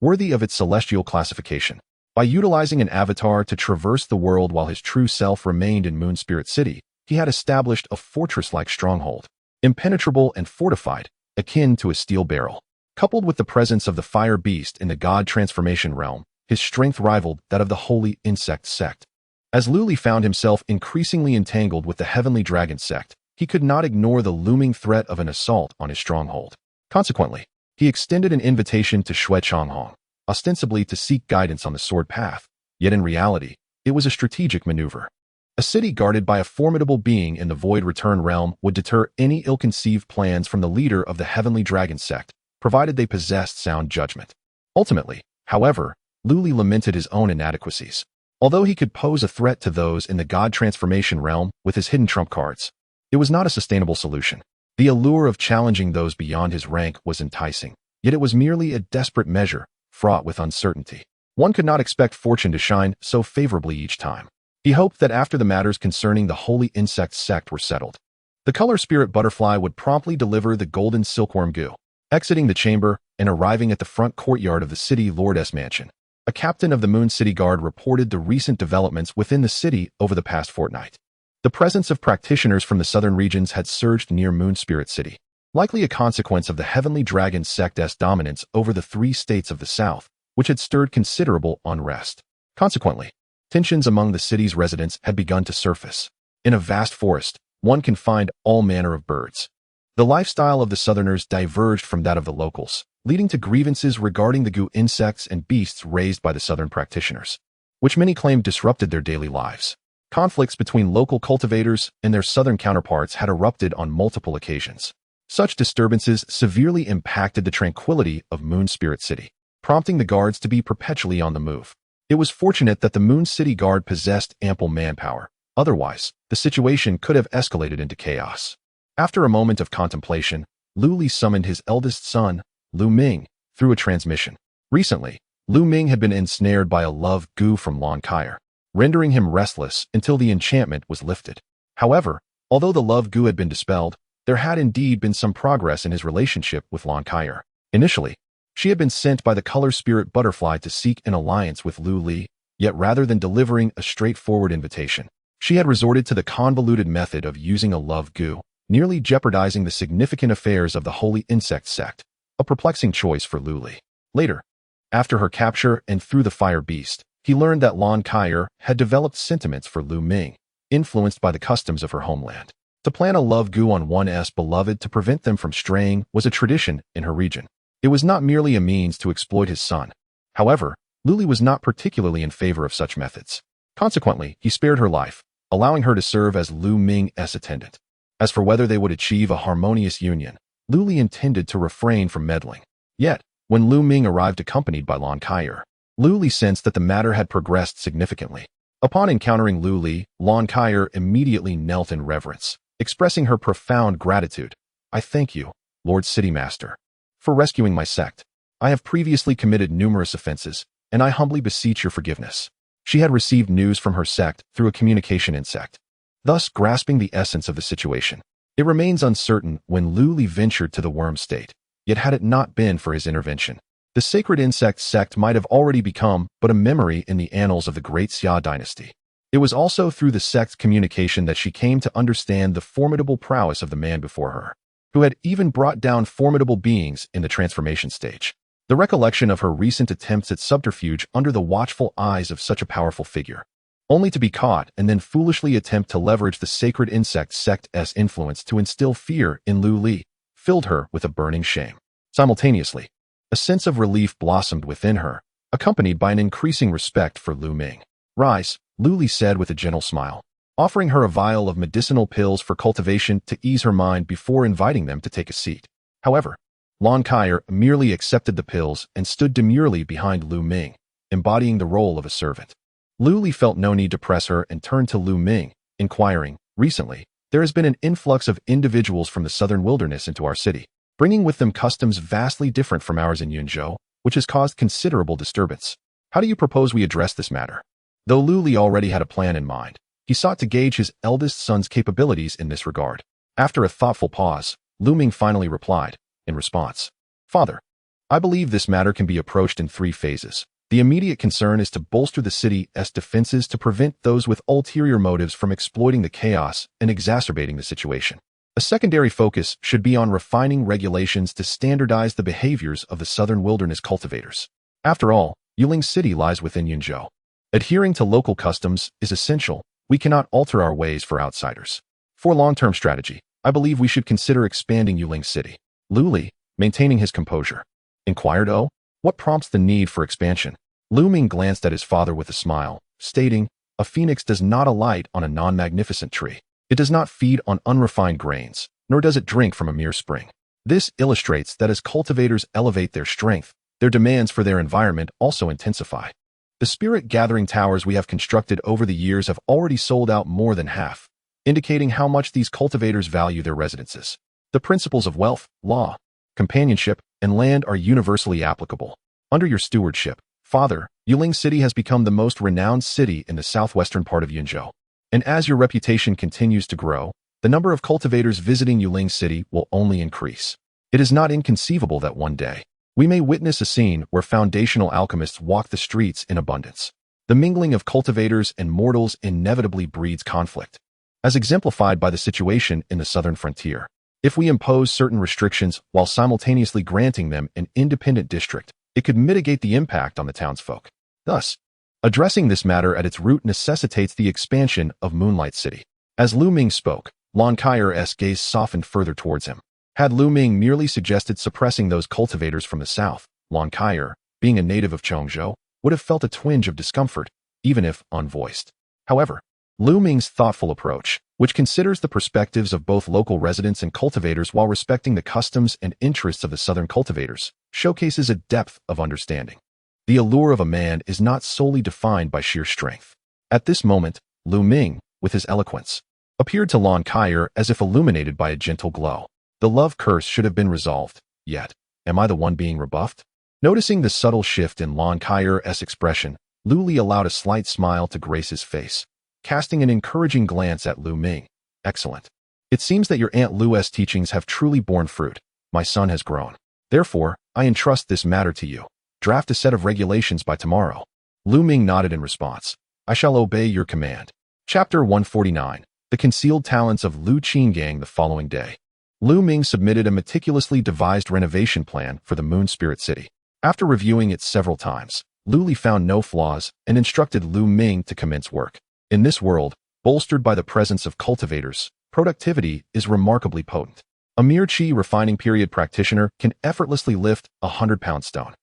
worthy of its celestial classification. By utilizing an avatar to traverse the world while his true self remained in Moon Spirit City, he had established a fortress-like stronghold, impenetrable and fortified, akin to a steel barrel. Coupled with the presence of the fire beast in the god transformation realm, his strength rivaled that of the holy insect sect. As Lu Li found himself increasingly entangled with the heavenly dragon sect, he could not ignore the looming threat of an assault on his stronghold. Consequently, he extended an invitation to Xue Changhong, ostensibly to seek guidance on the sword path, yet in reality, it was a strategic maneuver. A city guarded by a formidable being in the Void Return realm would deter any ill-conceived plans from the leader of the heavenly dragon sect, provided they possessed sound judgment. Ultimately, however, Lu Li lamented his own inadequacies. Although he could pose a threat to those in the god transformation realm with his hidden trump cards, it was not a sustainable solution. The allure of challenging those beyond his rank was enticing, yet it was merely a desperate measure, fraught with uncertainty. One could not expect fortune to shine so favorably each time. He hoped that after the matters concerning the holy insect sect were settled, the color spirit butterfly would promptly deliver the golden silkworm goo. Exiting the chamber and arriving at the front courtyard of the city lord's mansion, a captain of the Moon City Guard reported the recent developments within the city over the past fortnight. The presence of practitioners from the southern regions had surged near Moon Spirit City, likely a consequence of the Heavenly Dragon sect's dominance over the 3 states of the south, which had stirred considerable unrest. Consequently, tensions among the city's residents had begun to surface. In a vast forest, one can find all manner of birds. The lifestyle of the southerners diverged from that of the locals, leading to grievances regarding the goo insects and beasts raised by the southern practitioners, which many claimed disrupted their daily lives. Conflicts between local cultivators and their southern counterparts had erupted on multiple occasions. Such disturbances severely impacted the tranquility of Moon Spirit City. prompting the guards to be perpetually on the move. It was fortunate that the Moon City Guard possessed ample manpower. Otherwise, the situation could have escalated into chaos. After a moment of contemplation, Lu Li summoned his eldest son, Lu Ming, through a transmission. Recently, Lu Ming had been ensnared by a love goo from Lan Kaier, rendering him restless until the enchantment was lifted. However, although the love goo had been dispelled, there had indeed been some progress in his relationship with Lan Kaier. Initially, she had been sent by the color spirit butterfly to seek an alliance with Lu Li, yet rather than delivering a straightforward invitation, she had resorted to the convoluted method of using a love goo, nearly jeopardizing the significant affairs of the Holy Insect Sect, a perplexing choice for Lu Li. Later, after her capture and through the fire beast, he learned that Lan Kaier had developed sentiments for Lu Ming, influenced by the customs of her homeland. To plant a love goo on one's beloved to prevent them from straying was a tradition in her region. It was not merely a means to exploit his son. However, Lu Li was not particularly in favor of such methods. Consequently, he spared her life, allowing her to serve as Lu Ming's attendant. As for whether they would achieve a harmonious union, Lu Li intended to refrain from meddling. Yet, when Lu Ming arrived accompanied by Lan Kaier, Lu Li sensed that the matter had progressed significantly. Upon encountering Lu Li, Lan Kaier immediately knelt in reverence, expressing her profound gratitude. "I thank you, Lord City Master, for rescuing my sect. I have previously committed numerous offenses, and I humbly beseech your forgiveness." She had received news from her sect through a communication insect, thus grasping the essence of the situation. It remains uncertain when Lu Li ventured to the worm state, yet had it not been for his intervention, the sacred insect sect might have already become but a memory in the annals of the Great Xia dynasty. It was also through the sect's communication that she came to understand the formidable prowess of the man before her, who had even brought down formidable beings in the transformation stage. The recollection of her recent attempts at subterfuge under the watchful eyes of such a powerful figure, only to be caught and then foolishly attempt to leverage the sacred insect sect's influence to instill fear in Lu Li, filled her with a burning shame. Simultaneously, a sense of relief blossomed within her, accompanied by an increasing respect for Lu Ming. "Rise," Lu Li said with a gentle smile, offering her a vial of medicinal pills for cultivation to ease her mind before inviting them to take a seat. However, Lan Kaier merely accepted the pills and stood demurely behind Lu Ming, embodying the role of a servant. Lu Li felt no need to press her and turned to Lu Ming, inquiring, "Recently, there has been an influx of individuals from the southern wilderness into our city, bringing with them customs vastly different from ours in Yunzhou, which has caused considerable disturbance. How do you propose we address this matter?" Though Lu Li already had a plan in mind, he sought to gauge his eldest son's capabilities in this regard. After a thoughtful pause, Lu Ming finally replied, in response, "Father, I believe this matter can be approached in 3 phases. The immediate concern is to bolster the city's defenses to prevent those with ulterior motives from exploiting the chaos and exacerbating the situation. A secondary focus should be on refining regulations to standardize the behaviors of the southern wilderness cultivators. After all, Yuling City lies within Yunzhou. Adhering to local customs is essential. We cannot alter our ways for outsiders. For long-term strategy, I believe we should consider expanding Yuling City." Lu Li, maintaining his composure, inquired, "Oh, what prompts the need for expansion?" Lu Ming glanced at his father with a smile, stating, "A phoenix does not alight on a non-magnificent tree. It does not feed on unrefined grains, nor does it drink from a mere spring. This illustrates that as cultivators elevate their strength, their demands for their environment also intensify. The spirit-gathering towers we have constructed over the years have already sold out more than half, indicating how much these cultivators value their residences. The principles of wealth, law, companionship, and land are universally applicable. Under your stewardship, Father, Yuling City has become the most renowned city in the southwestern part of Yunzhou. And as your reputation continues to grow, the number of cultivators visiting Yuling City will only increase. It is not inconceivable that one day, we may witness a scene where foundational alchemists walk the streets in abundance. The mingling of cultivators and mortals inevitably breeds conflict, as exemplified by the situation in the southern frontier. If we impose certain restrictions while simultaneously granting them an independent district, it could mitigate the impact on the townsfolk. Thus, addressing this matter at its root necessitates the expansion of Moonlight City." As Lu Ming spoke, Lan Kaier's gaze softened further towards him. Had Lu Ming merely suggested suppressing those cultivators from the south, Lan Kaier, being a native of Chongzhou, would have felt a twinge of discomfort, even if unvoiced. However, Lu Ming's thoughtful approach, which considers the perspectives of both local residents and cultivators while respecting the customs and interests of the southern cultivators, showcases a depth of understanding. The allure of a man is not solely defined by sheer strength. At this moment, Lu Ming, with his eloquence, appeared to Lon Kaier as if illuminated by a gentle glow. The love curse should have been resolved, yet, am I the one being rebuffed? Noticing the subtle shift in Lon Kaier's expression, Lu Li allowed a slight smile to grace his face, casting an encouraging glance at Lu Ming. Excellent. It seems that your Aunt Lu's teachings have truly borne fruit. My son has grown. Therefore, I entrust this matter to you. Draft a set of regulations by tomorrow. Lu Ming nodded in response. I shall obey your command. Chapter 149. The Concealed Talents of Lu Qinggang. The following day, Lu Ming submitted a meticulously devised renovation plan for the Moon Spirit City. After reviewing it several times, Lu Li found no flaws and instructed Lu Ming to commence work. In this world, bolstered by the presence of cultivators, productivity is remarkably potent. A mere chi refining period practitioner can effortlessly lift a 100-pound stone,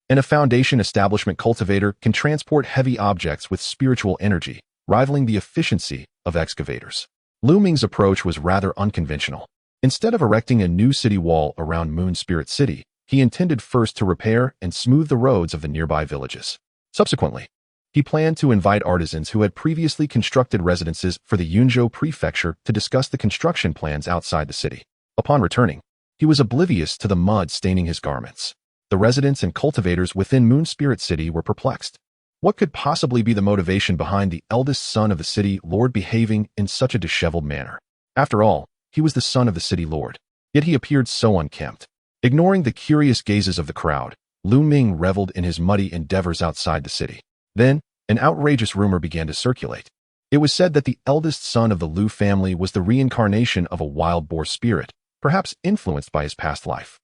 and a foundation establishment cultivator can transport heavy objects with spiritual energy, rivaling the efficiency of excavators. Lu Ming's approach was rather unconventional. Instead of erecting a new city wall around Moon Spirit City, he intended first to repair and smooth the roads of the nearby villages. Subsequently, he planned to invite artisans who had previously constructed residences for the Yunzhou prefecture to discuss the construction plans outside the city. Upon returning, he was oblivious to the mud staining his garments. The residents and cultivators within Moon Spirit City were perplexed. What could possibly be the motivation behind the eldest son of the city lord behaving in such a disheveled manner? After all, he was the son of the city lord, yet he appeared so unkempt. Ignoring the curious gazes of the crowd, Lu Ming reveled in his muddy endeavors outside the city. Then, an outrageous rumor began to circulate. It was said that the eldest son of the Lu family was the reincarnation of a wild boar spirit, perhaps influenced by his past life.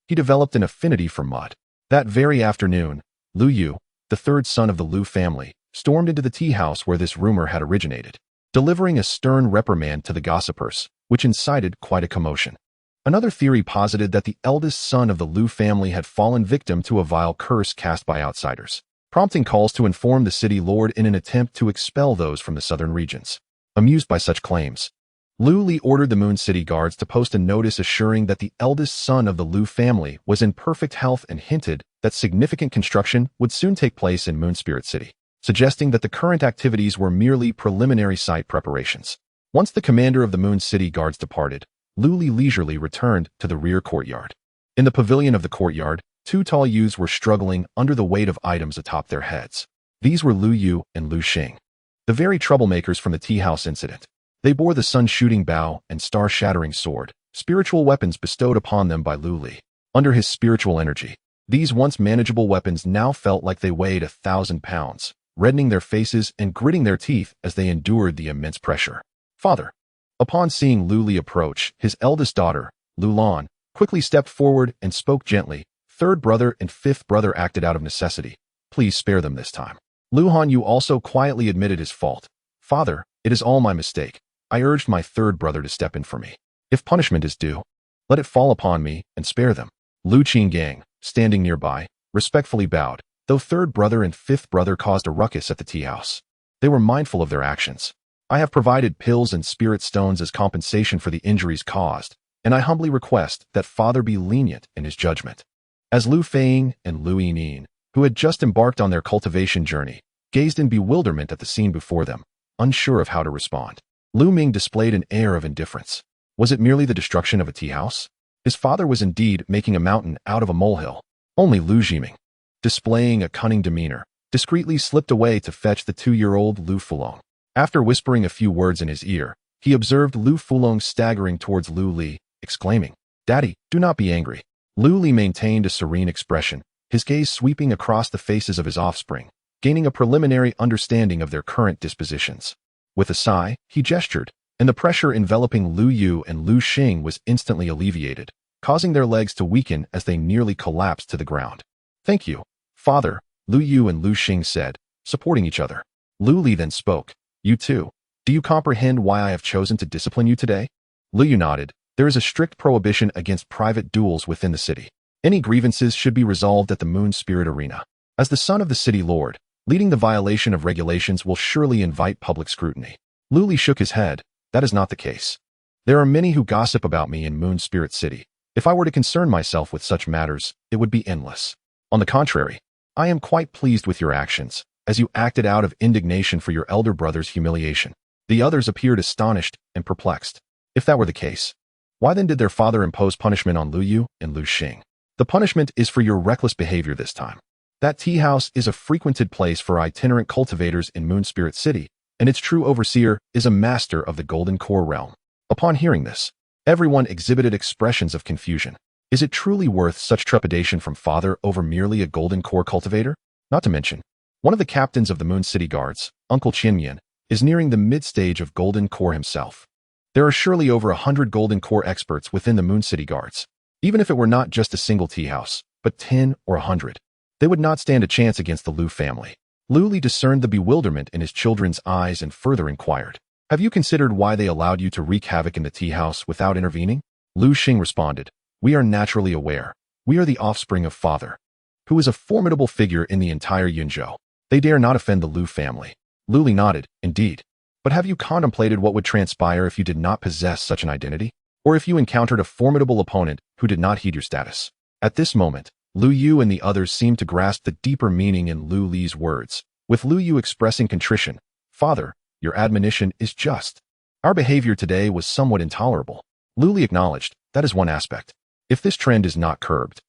He developed an affinity for mud. That very afternoon, Lu Yu, the third son of the Lu family, stormed into the tea house where this rumor had originated, delivering a stern reprimand to the gossipers, which incited quite a commotion. Another theory posited that the eldest son of the Lu family had fallen victim to a vile curse cast by outsiders, prompting calls to inform the city lord in an attempt to expel those from the southern regions. Amused by such claims, Lu Li ordered the Moon City guards to post a notice assuring that the eldest son of the Lu family was in perfect health and hinted that significant construction would soon take place in Moon Spirit City, suggesting that the current activities were merely preliminary site preparations. Once the commander of the Moon City guards departed, Lu Li leisurely returned to the rear courtyard. In the pavilion of the courtyard, two tall youths were struggling under the weight of items atop their heads. These were Lu Yu and Lu Xing, the very troublemakers from the tea house incident. They bore the sun-shooting bow and star-shattering sword, spiritual weapons bestowed upon them by Lu Li. Under his spiritual energy, these once manageable weapons now felt like they weighed 1,000 pounds, reddening their faces and gritting their teeth as they endured the immense pressure. Father. Upon seeing Lu Li approach, his eldest daughter, Lu Lan, quickly stepped forward and spoke gently. Third brother and fifth brother acted out of necessity. Please spare them this time. Lu Hanyu also quietly admitted his fault. Father, it is all my mistake. I urged my third brother to step in for me. If punishment is due, let it fall upon me and spare them. Lu Qinggang, standing nearby, respectfully bowed, though third brother and fifth brother caused a ruckus at the tea house. They were mindful of their actions. I have provided pills and spirit stones as compensation for the injuries caused, and I humbly request that Father be lenient in his judgment. As Lu Feiying and Lu Yinin, who had just embarked on their cultivation journey, gazed in bewilderment at the scene before them, unsure of how to respond, Lu Ming displayed an air of indifference. Was it merely the destruction of a tea house? His father was indeed making a mountain out of a molehill. Only Lu Jiming, displaying a cunning demeanor, discreetly slipped away to fetch the 2-year-old Lu Fulong. After whispering a few words in his ear, he observed Lu Fulong staggering towards Lu Li, exclaiming, Daddy, do not be angry. Lu Li maintained a serene expression, his gaze sweeping across the faces of his offspring, gaining a preliminary understanding of their current dispositions. With a sigh, he gestured, and the pressure enveloping Lu Yu and Lu Xing was instantly alleviated, causing their legs to weaken as they nearly collapsed to the ground. Thank you, Father, Lu Yu and Lu Xing said, supporting each other. Lu Li then spoke. You too. Do you comprehend why I have chosen to discipline you today? Lu Yu nodded. There is a strict prohibition against private duels within the city. Any grievances should be resolved at the Moon Spirit Arena. As the son of the city lord, leading the violation of regulations will surely invite public scrutiny. Lu Li shook his head. That is not the case. There are many who gossip about me in Moon Spirit City. If I were to concern myself with such matters, it would be endless. On the contrary, I am quite pleased with your actions, as you acted out of indignation for your elder brother's humiliation. The others appeared astonished and perplexed. If that were the case, why then did their father impose punishment on Lu Yu and Lu Xing? The punishment is for your reckless behavior this time. That tea house is a frequented place for itinerant cultivators in Moon Spirit City, and its true overseer is a master of the Golden Core realm. Upon hearing this, everyone exhibited expressions of confusion. Is it truly worth such trepidation from father over merely a Golden Core cultivator? Not to mention, one of the captains of the Moon City Guards, Uncle Qianyan, is nearing the mid-stage of Golden Core himself. There are surely over 100 Golden Core experts within the Moon City Guards. Even if it were not just a single tea house, but 10 or 100, they would not stand a chance against the Lu family. Lu Li discerned the bewilderment in his children's eyes and further inquired, "Have you considered why they allowed you to wreak havoc in the tea house without intervening?" Lu Xing responded, "We are naturally aware. We are the offspring of father, who is a formidable figure in the entire Yunzhou. They dare not offend the Lu family." Lu Li nodded, "Indeed. But have you contemplated what would transpire if you did not possess such an identity? Or if you encountered a formidable opponent who did not heed your status?" At this moment, Lu Yu and the others seemed to grasp the deeper meaning in Lu Li's words, with Lu Yu expressing contrition. "Father, your admonition is just. Our behavior today was somewhat intolerable." Lu Li acknowledged, "That is one aspect. If this trend is not curbed,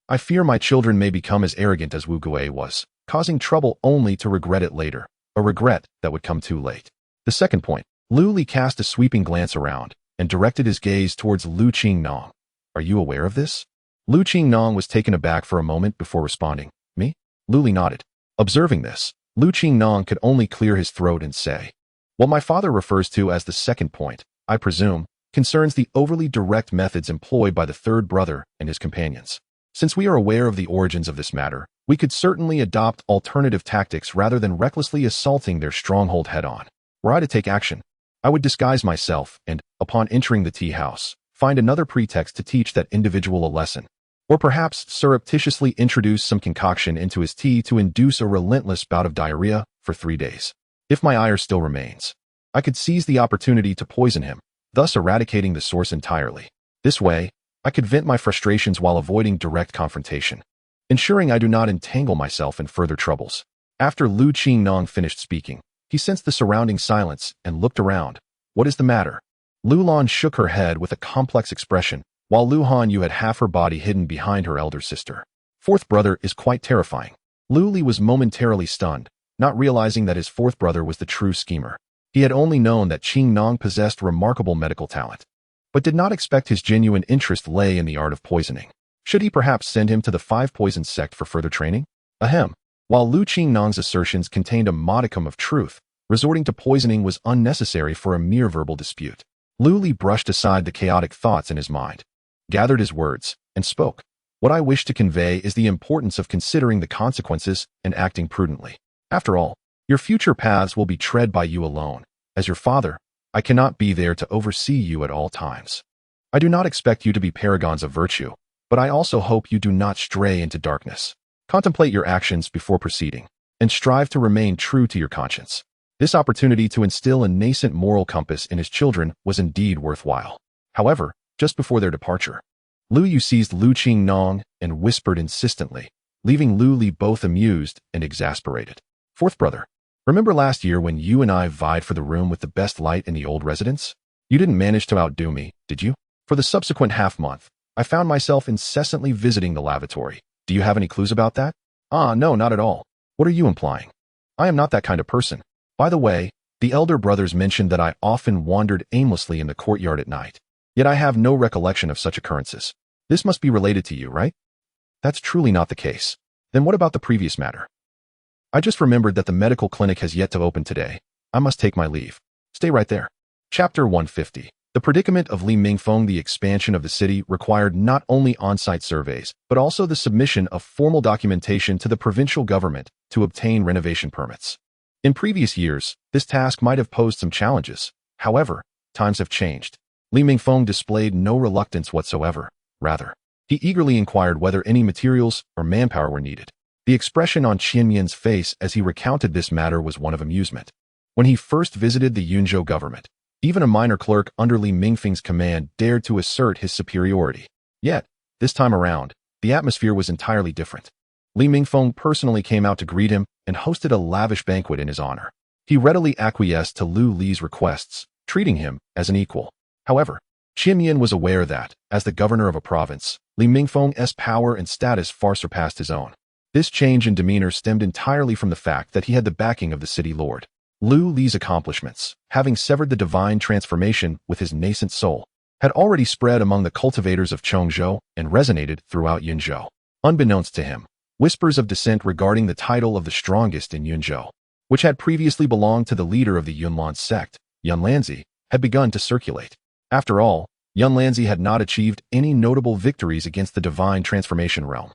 I fear my children may become as arrogant as Wu Gui was, causing trouble only to regret it later, a regret that would come too late." The second point, Lu Li cast a sweeping glance around and directed his gaze towards Lu Qingnong. "Are you aware of this?" Lu Qingnong was taken aback for a moment before responding. "Me?" Lu Li nodded. Observing this, Lu Qingnong could only clear his throat and say, "What my father refers to as the second point, I presume, concerns the overly direct methods employed by the third brother and his companions. Since we are aware of the origins of this matter, we could certainly adopt alternative tactics rather than recklessly assaulting their stronghold head-on. Were I to take action, I would disguise myself and, upon entering the tea house, find another pretext to teach that individual a lesson. Or perhaps surreptitiously introduce some concoction into his tea to induce a relentless bout of diarrhea for 3 days. If my ire still remains, I could seize the opportunity to poison him, thus eradicating the source entirely. This way, I could vent my frustrations while avoiding direct confrontation, ensuring I do not entangle myself in further troubles." After Lu Qingnong finished speaking, he sensed the surrounding silence and looked around. "What is the matter?" Lu Lan shook her head with a complex expression, while Lu Hanyu had half her body hidden behind her elder sister. "Fourth brother is quite terrifying." Lu Li was momentarily stunned, not realizing that his fourth brother was the true schemer. He had only known that Qingnong possessed remarkable medical talent, but did not expect his genuine interest lay in the art of poisoning. Should he perhaps send him to the Five Poisons sect for further training? Ahem. While Lu Qingnong's assertions contained a modicum of truth, resorting to poisoning was unnecessary for a mere verbal dispute. Lu Li brushed aside the chaotic thoughts in his mind, gathered his words, and spoke. "What I wish to convey is the importance of considering the consequences and acting prudently. After all, your future paths will be tread by you alone. As your father, I cannot be there to oversee you at all times. I do not expect you to be paragons of virtue, but I also hope you do not stray into darkness. Contemplate your actions before proceeding, and strive to remain true to your conscience." This opportunity to instill a nascent moral compass in his children was indeed worthwhile. However, just before their departure, Lu Yu seized Lu Qingnong and whispered insistently, leaving Lu Li both amused and exasperated. "Fourth brother, remember last year when you and I vied for the room with the best light in the old residence? You didn't manage to outdo me, did you? For the subsequent half-month, I found myself incessantly visiting the lavatory. Do you have any clues about that?" "Ah, no, not at all. What are you implying?" "I am not that kind of person. By the way, the elder brothers mentioned that I often wandered aimlessly in the courtyard at night. Yet I have no recollection of such occurrences. This must be related to you, right?" "That's truly not the case. Then what about the previous matter?" "I just remembered that the medical clinic has yet to open today. I must take my leave. Stay right there." Chapter 150. The predicament of Li Mingfeng. The expansion of the city required not only on-site surveys, but also the submission of formal documentation to the provincial government to obtain renovation permits. In previous years, this task might have posed some challenges. However, times have changed. Li Mingfeng displayed no reluctance whatsoever. Rather, he eagerly inquired whether any materials or manpower were needed. The expression on Qianyan's face as he recounted this matter was one of amusement. When he first visited the Yunzhou government, even a minor clerk under Li Mingfeng's command dared to assert his superiority. Yet, this time around, the atmosphere was entirely different. Li Mingfeng personally came out to greet him and hosted a lavish banquet in his honor. He readily acquiesced to Lu Li's requests, treating him as an equal. However, Qin Yin was aware that, as the governor of a province, Li Mingfeng's power and status far surpassed his own. This change in demeanor stemmed entirely from the fact that he had the backing of the city lord. Lu Li's accomplishments, having severed the divine transformation with his nascent soul, had already spread among the cultivators of Chongzhou and resonated throughout Yunzhou. Unbeknownst to him, whispers of dissent regarding the title of the strongest in Yunzhou, which had previously belonged to the leader of the Yunlan sect, Yunlanzi, had begun to circulate. After all, Yunlanzi had not achieved any notable victories against the divine transformation realm.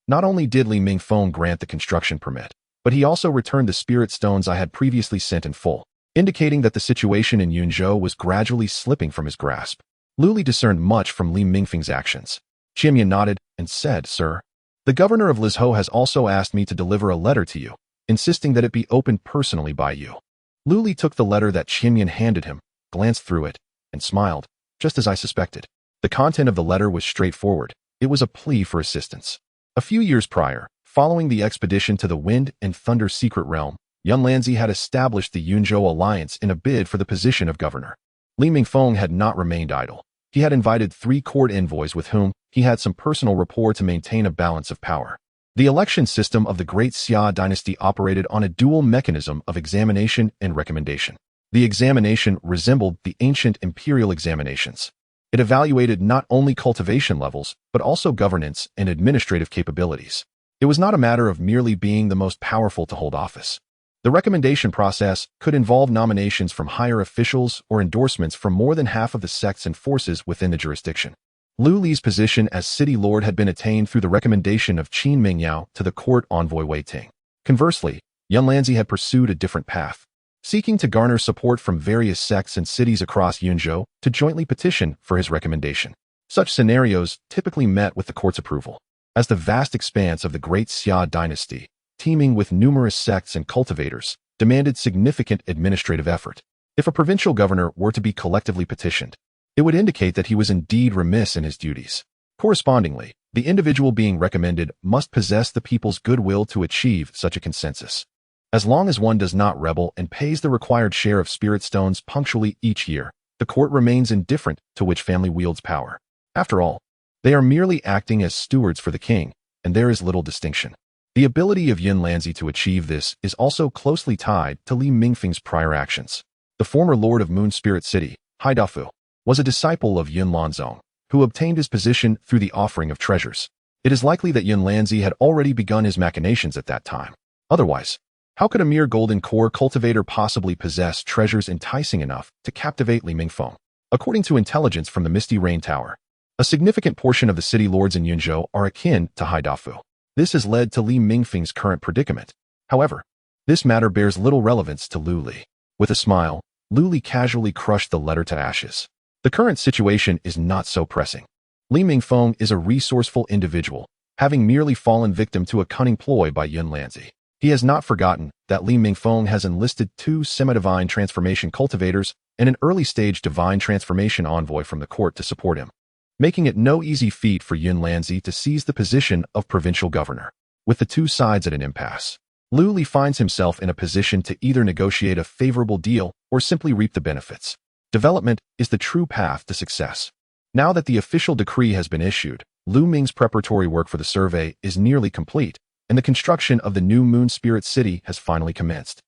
Not only did Li Mingfeng grant the construction permit, but he also returned the spirit stones I had previously sent in full, indicating that the situation in Yunzhou was gradually slipping from his grasp. Lu Li discerned much from Li Mingfeng's actions. Qin Yin nodded and said, "Sir, the governor of Lizhou has also asked me to deliver a letter to you, insisting that it be opened personally by you." Lu Li took the letter that Qin Yin handed him, glanced through it, and smiled, just as I suspected. The content of the letter was straightforward. It was a plea for assistance. A few years prior, following the expedition to the Wind and Thunder secret realm, Yunlanzi had established the Yunzhou alliance in a bid for the position of governor. Li Mingfeng had not remained idle. He had invited 3 court envoys with whom he had some personal rapport to maintain a balance of power. The election system of the Great Xia dynasty operated on a dual mechanism of examination and recommendation. The examination resembled the ancient imperial examinations. It evaluated not only cultivation levels, but also governance and administrative capabilities. It was not a matter of merely being the most powerful to hold office. The recommendation process could involve nominations from higher officials or endorsements from more than half of the sects and forces within the jurisdiction. Lu Li's position as city lord had been attained through the recommendation of Qin Mingyao to the court envoy Wei Ting. Conversely, Yunlanzi had pursued a different path, seeking to garner support from various sects and cities across Yunzhou to jointly petition for his recommendation. Such scenarios typically met with the court's approval. As the vast expanse of the Great Xia dynasty, teeming with numerous sects and cultivators, demanded significant administrative effort. If a provincial governor were to be collectively petitioned, it would indicate that he was indeed remiss in his duties. Correspondingly, the individual being recommended must possess the people's goodwill to achieve such a consensus. As long as one does not rebel and pays the required share of spirit stones punctually each year, the court remains indifferent to which family wields power. After all, they are merely acting as stewards for the king, and there is little distinction. The ability of Yunlanzi to achieve this is also closely tied to Li Mingfeng's prior actions. The former lord of Moon Spirit City, Haidafu, was a disciple of Yunlanzong, who obtained his position through the offering of treasures. It is likely that Yunlanzi had already begun his machinations at that time. Otherwise, how could a mere golden core cultivator possibly possess treasures enticing enough to captivate Li Mingfeng? According to intelligence from the Misty Rain Tower, a significant portion of the city lords in Yunzhou are akin to Haidafu. This has led to Li Mingfeng's current predicament. However, this matter bears little relevance to Lu Li. With a smile, Lu Li casually crushed the letter to ashes. The current situation is not so pressing. Li Mingfeng is a resourceful individual, having merely fallen victim to a cunning ploy by Yunlanzi. He has not forgotten that Li Mingfeng has enlisted 2 semi-divine transformation cultivators and an early-stage divine transformation envoy from the court to support him, making it no easy feat for Yunlanzi to seize the position of provincial governor. With the 2 sides at an impasse, Lu Li finds himself in a position to either negotiate a favorable deal or simply reap the benefits. Development is the true path to success. Now that the official decree has been issued, Lu Ming's preparatory work for the survey is nearly complete, and the construction of the new Moon Spirit City has finally commenced.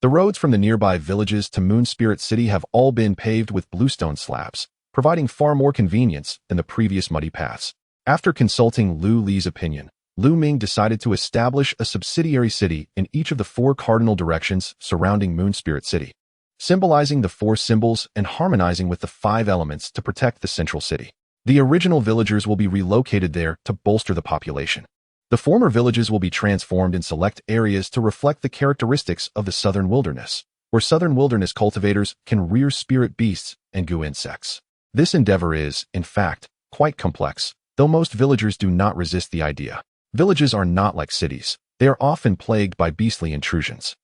The roads from the nearby villages to Moon Spirit City have all been paved with bluestone slabs, providing far more convenience than the previous muddy paths. After consulting Lu Li's opinion, Lu Ming decided to establish a subsidiary city in each of the 4 cardinal directions surrounding Moon Spirit City, symbolizing the 4 symbols and harmonizing with the 5 elements to protect the central city. The original villagers will be relocated there to bolster the population. The former villages will be transformed in select areas to reflect the characteristics of the southern wilderness, where southern wilderness cultivators can rear spirit beasts and goo insects. This endeavor is, in fact, quite complex, though most villagers do not resist the idea. Villages are not like cities. They are often plagued by beastly intrusions.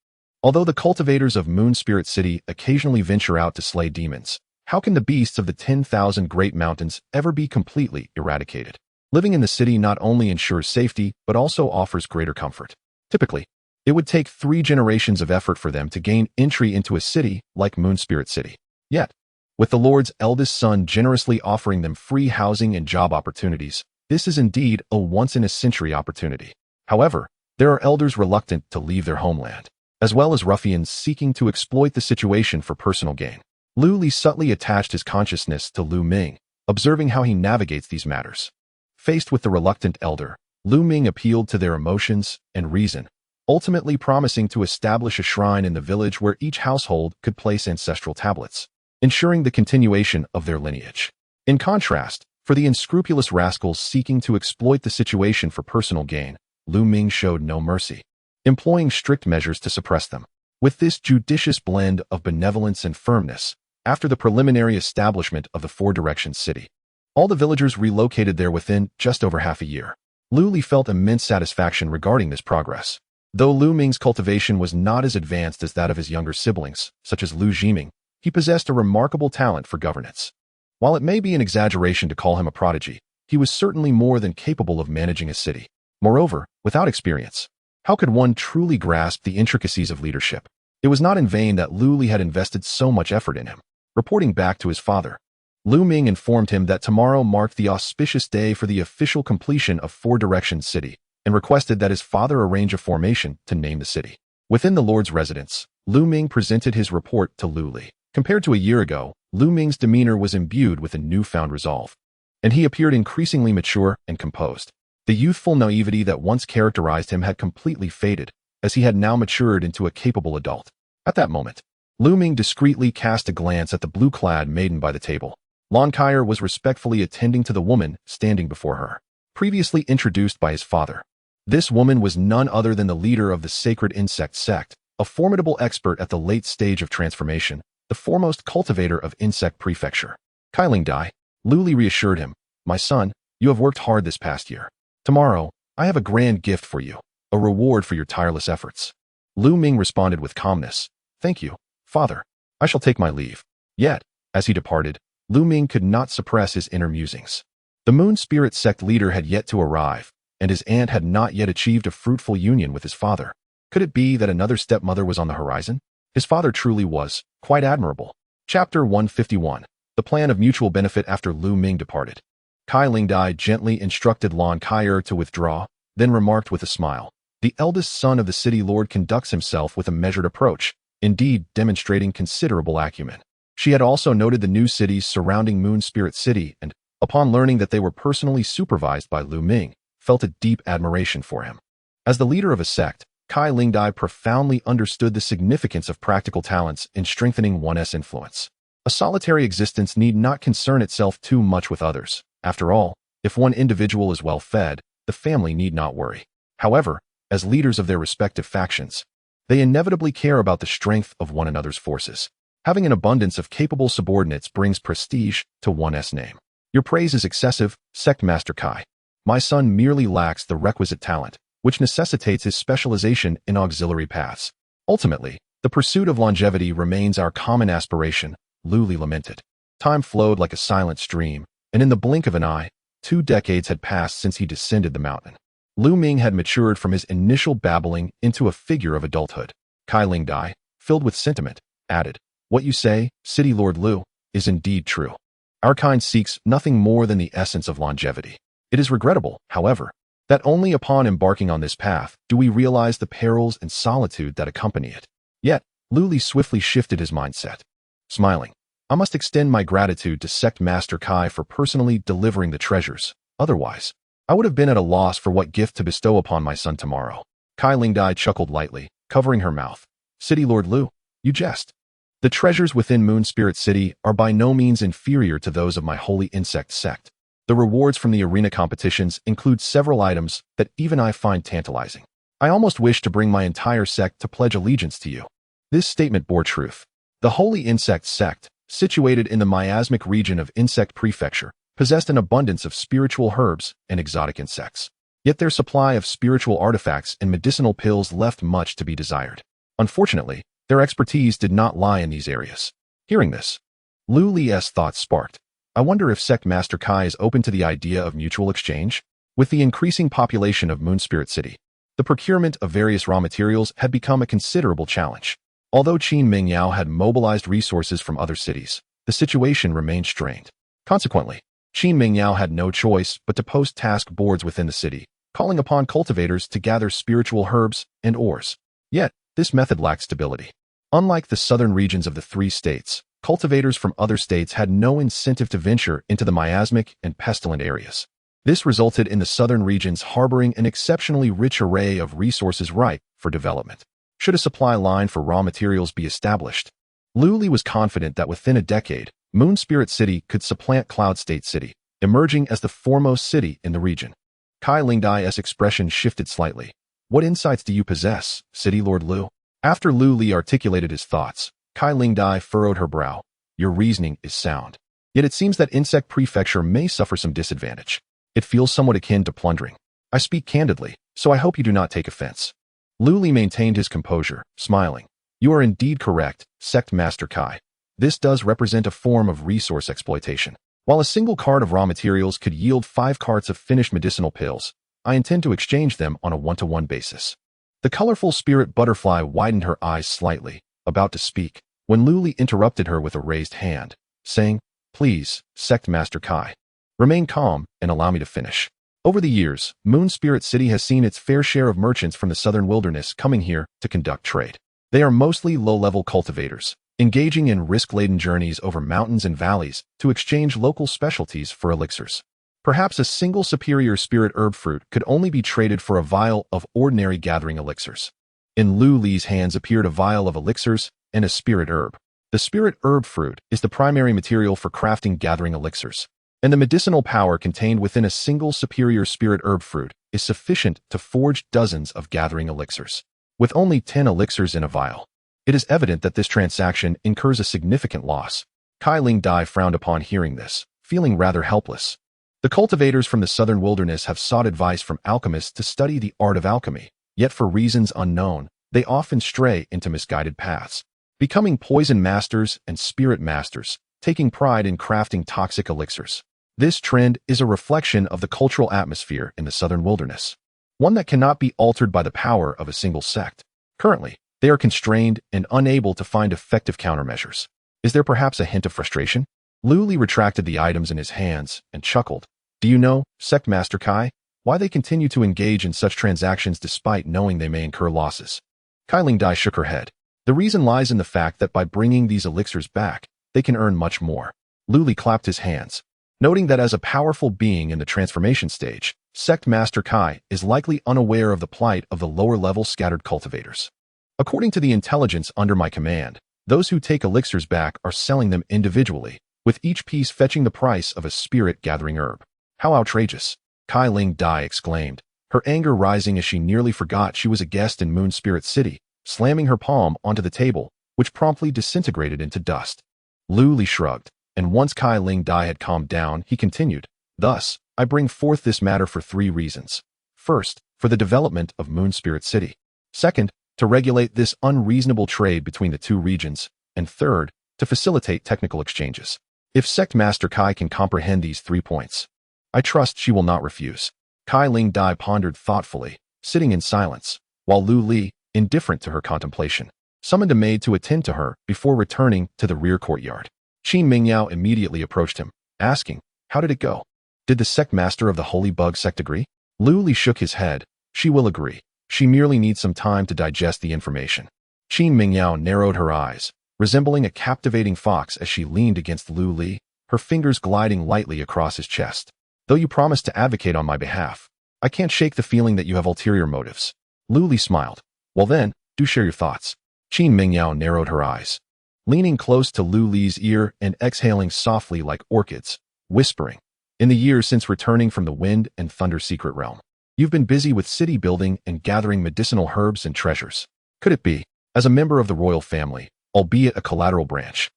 Although the cultivators of Moon Spirit City occasionally venture out to slay demons, how can the beasts of the 10,000 Great Mountains ever be completely eradicated? Living in the city not only ensures safety, but also offers greater comfort. Typically, it would take 3 generations of effort for them to gain entry into a city like Moon Spirit City. Yet, with the Lord's eldest son generously offering them free housing and job opportunities, this is indeed a once-in-a-century opportunity. However, there are elders reluctant to leave their homeland, as well as ruffians seeking to exploit the situation for personal gain. Lu Li subtly attached his consciousness to Lu Ming, observing how he navigates these matters. Faced with the reluctant elder, Lu Ming appealed to their emotions and reason, ultimately promising to establish a shrine in the village where each household could place ancestral tablets, ensuring the continuation of their lineage. In contrast, for the unscrupulous rascals seeking to exploit the situation for personal gain, Lu Ming showed no mercy, employing strict measures to suppress them. With this judicious blend of benevolence and firmness, after the preliminary establishment of the Four Directions city, all the villagers relocated there within just over half a year. Lu Li felt immense satisfaction regarding this progress. Though Lu Ming's cultivation was not as advanced as that of his younger siblings, such as Lu Jiming, he possessed a remarkable talent for governance. While it may be an exaggeration to call him a prodigy, he was certainly more than capable of managing a city. Moreover, without experience, how could one truly grasp the intricacies of leadership? It was not in vain that Lu Li had invested so much effort in him. Reporting back to his father, Lu Ming informed him that tomorrow marked the auspicious day for the official completion of Four Directions City, and requested that his father arrange a formation to name the city. Within the Lord's residence, Lu Ming presented his report to Lu Li. Compared to a year ago, Lu Ming's demeanor was imbued with a newfound resolve, and he appeared increasingly mature and composed. The youthful naivety that once characterized him had completely faded, as he had now matured into a capable adult. At that moment, Lu Ming discreetly cast a glance at the blue-clad maiden by the table. Lon Kyer was respectfully attending to the woman standing before her, previously introduced by his father. This woman was none other than the leader of the sacred insect sect, a formidable expert at the late stage of transformation, the foremost cultivator of insect prefecture. Kailing Dai, Lu Li reassured him, "My son, you have worked hard this past year. Tomorrow, I have a grand gift for you, a reward for your tireless efforts." Lu Ming responded with calmness, "Thank you, father. I shall take my leave." Yet, as he departed, Lu Ming could not suppress his inner musings. The Moon Spirit sect leader had yet to arrive, and his aunt had not yet achieved a fruitful union with his father. Could it be that another stepmother was on the horizon? His father truly was quite admirable. Chapter 151. The Plan of Mutual Benefit after Lu Ming departed. Kai Lingdai gently instructed Lon Kyer to withdraw, then remarked with a smile, "The eldest son of the city lord conducts himself with a measured approach, indeed demonstrating considerable acumen." She had also noted the new cities surrounding Moon Spirit City and, upon learning that they were personally supervised by Lu Ming, felt a deep admiration for him. As the leader of a sect, Kai Lingdai profoundly understood the significance of practical talents in strengthening one's influence. A solitary existence need not concern itself too much with others. After all, if one individual is well fed, the family need not worry. However, as leaders of their respective factions, they inevitably care about the strength of one another's forces. Having an abundance of capable subordinates brings prestige to one's name. "Your praise is excessive, Sect Master Kai. My son merely lacks the requisite talent, which necessitates his specialization in auxiliary paths. Ultimately, the pursuit of longevity remains our common aspiration," Lu Li lamented. Time flowed like a silent stream, and in the blink of an eye, 2 decades had passed since he descended the mountain. Lu Ming had matured from his initial babbling into a figure of adulthood. Kai Lingdai, filled with sentiment, added, "What you say, City Lord Lu, is indeed true. Our kind seeks nothing more than the essence of longevity. It is regrettable, however, that only upon embarking on this path do we realize the perils and solitude that accompany it." Yet, Lu Li swiftly shifted his mindset. Smiling, "I must extend my gratitude to Sect Master Kai for personally delivering the treasures. Otherwise, I would have been at a loss for what gift to bestow upon my son tomorrow." Kai Lingdai chuckled lightly, covering her mouth. "City Lord Lu, you jest. The treasures within Moon Spirit City are by no means inferior to those of my holy insect sect. The rewards from the arena competitions include several items that even I find tantalizing. I almost wish to bring my entire sect to pledge allegiance to you." This statement bore truth. The Holy Insect Sect, situated in the miasmic region of Insect Prefecture, possessed an abundance of spiritual herbs and exotic insects. Yet their supply of spiritual artifacts and medicinal pills left much to be desired. Unfortunately, their expertise did not lie in these areas. Hearing this, Lu Li's thoughts sparked. I wonder if Sect Master Kai is open to the idea of mutual exchange? With the increasing population of Moon Spirit City, the procurement of various raw materials had become a considerable challenge. Although Qin Mingyao had mobilized resources from other cities, the situation remained strained. Consequently, Qin Mingyao had no choice but to post task boards within the city, calling upon cultivators to gather spiritual herbs and ores. Yet, this method lacked stability. Unlike the southern regions of the three states, cultivators from other states had no incentive to venture into the miasmic and pestilent areas. This resulted in the southern regions harboring an exceptionally rich array of resources ripe for development. Should a supply line for raw materials be established, Lu Li was confident that within a decade, Moon Spirit City could supplant Cloud State City, emerging as the foremost city in the region. Kai Lingdai's expression shifted slightly. What insights do you possess, City Lord Lu? After Lu Li articulated his thoughts, Kai Lingdai furrowed her brow. Your reasoning is sound. Yet it seems that Insect Prefecture may suffer some disadvantage. It feels somewhat akin to plundering. I speak candidly, so I hope you do not take offense. Lu Li maintained his composure, smiling. You are indeed correct, Sect Master Kai. This does represent a form of resource exploitation. While a single cart of raw materials could yield 5 carts of finished medicinal pills, I intend to exchange them on a one-to-one basis. The colorful spirit butterfly widened her eyes slightly, about to speak, when Lu Li interrupted her with a raised hand, saying, Please, Sect Master Kai, remain calm and allow me to finish. Over the years, Moon Spirit City has seen its fair share of merchants from the southern wilderness coming here to conduct trade. They are mostly low-level cultivators, engaging in risk-laden journeys over mountains and valleys to exchange local specialties for elixirs. Perhaps a single superior spirit herb fruit could only be traded for a vial of ordinary gathering elixirs. In Lu Li's hands appeared a vial of elixirs and a spirit herb. The spirit herb fruit is the primary material for crafting gathering elixirs, and the medicinal power contained within a single superior spirit herb fruit is sufficient to forge dozens of gathering elixirs. With only 10 elixirs in a vial, it is evident that this transaction incurs a significant loss. Kai Lingdai frowned upon hearing this, feeling rather helpless. The cultivators from the southern wilderness have sought advice from alchemists to study the art of alchemy, yet for reasons unknown, they often stray into misguided paths, becoming poison masters and spirit masters, taking pride in crafting toxic elixirs. This trend is a reflection of the cultural atmosphere in the southern wilderness, one that cannot be altered by the power of a single sect. Currently, they are constrained and unable to find effective countermeasures. Is there perhaps a hint of frustration? Lu Li retracted the items in his hands and chuckled. Do you know, Sect Master Kai, why they continue to engage in such transactions despite knowing they may incur losses? Kai Lingdai shook her head. The reason lies in the fact that by bringing these elixirs back, they can earn much more. Lu Li clapped his hands, noting that as a powerful being in the transformation stage, Sect Master Kai is likely unaware of the plight of the lower-level scattered cultivators. According to the intelligence under my command, those who take elixirs back are selling them individually, with each piece fetching the price of a spirit-gathering herb. How outrageous! Kai Lingdai exclaimed, her anger rising as she nearly forgot she was a guest in Moon Spirit City, slamming her palm onto the table, which promptly disintegrated into dust. Lu Li shrugged, and once Kai Lingdai had calmed down, he continued, Thus, I bring forth this matter for 3 reasons. First, for the development of Moon Spirit City. Second, to regulate this unreasonable trade between the 2 regions. And third, to facilitate technical exchanges. If Sect Master Kai can comprehend these 3 points, I trust she will not refuse. Kai Lingdai pondered thoughtfully, sitting in silence, while Lu Li, indifferent to her contemplation, summoned a maid to attend to her before returning to the rear courtyard. Qin Mingyao immediately approached him, asking, How did it go? Did the sect master of the Holy Bug sect agree? Lu Li shook his head. She will agree. She merely needs some time to digest the information. Qin Mingyao narrowed her eyes, resembling a captivating fox as she leaned against Lu Li, her fingers gliding lightly across his chest. Though you promised to advocate on my behalf, I can't shake the feeling that you have ulterior motives. Lu Li smiled. Well then, do share your thoughts. Qin Mingyao narrowed her eyes, leaning close to Lu Li's ear and exhaling softly like orchids, whispering, In the years since returning from the Wind and Thunder Secret Realm, you've been busy with city building and gathering medicinal herbs and treasures. Could it be, as a member of the royal family, albeit a collateral branch,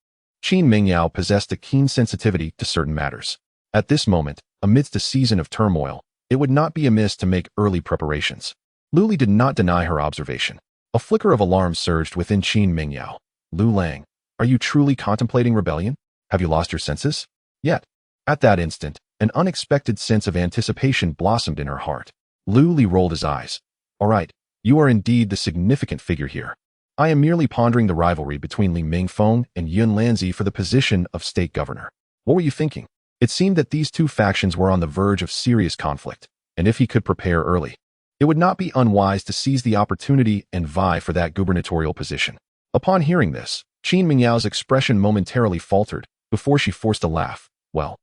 Qin Mingyao possessed a keen sensitivity to certain matters. At this moment, amidst a season of turmoil, it would not be amiss to make early preparations. Lu Li did not deny her observation. A flicker of alarm surged within Qin Mingyao. Lu Lang, are you truly contemplating rebellion? Have you lost your senses? Yet, at that instant, an unexpected sense of anticipation blossomed in her heart. Lu Li rolled his eyes. All right, you are indeed the significant figure here. I am merely pondering the rivalry between Li Mingfeng and Yun Lanzi for the position of state governor. What were you thinking? It seemed that these two factions were on the verge of serious conflict, and if he could prepare early, it would not be unwise to seize the opportunity and vie for that gubernatorial position. Upon hearing this, Qin Mingyao's expression momentarily faltered before she forced a laugh. Well,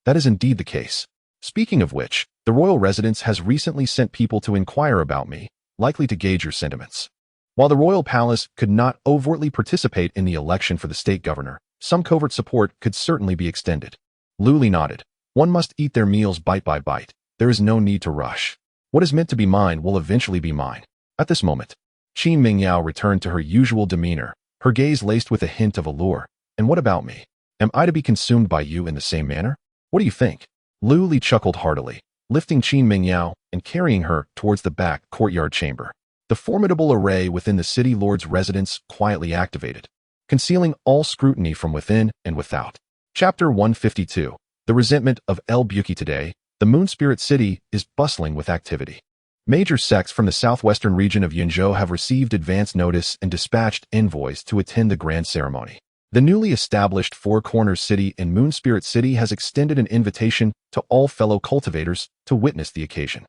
that is indeed the case. Speaking of which, the royal residence has recently sent people to inquire about me, likely to gauge your sentiments. While the royal palace could not overtly participate in the election for the state governor, some covert support could certainly be extended. Lu Li nodded. One must eat their meals bite by bite. There is no need to rush. What is meant to be mine will eventually be mine. At this moment, Qin Mingyao returned to her usual demeanor, her gaze laced with a hint of allure. And what about me? Am I to be consumed by you in the same manner? What do you think? Lu Li chuckled heartily, lifting Qin Mingyao and carrying her towards the back courtyard chamber. The formidable array within the city lord's residence quietly activated, concealing all scrutiny from within and without. Chapter 152. The resentment of El Buki. Today, the Moon Spirit City is bustling with activity. Major sects from the southwestern region of Yunzhou have received advance notice and dispatched envoys to attend the grand ceremony. The newly established Four Corners City in Moon Spirit City has extended an invitation to all fellow cultivators to witness the occasion.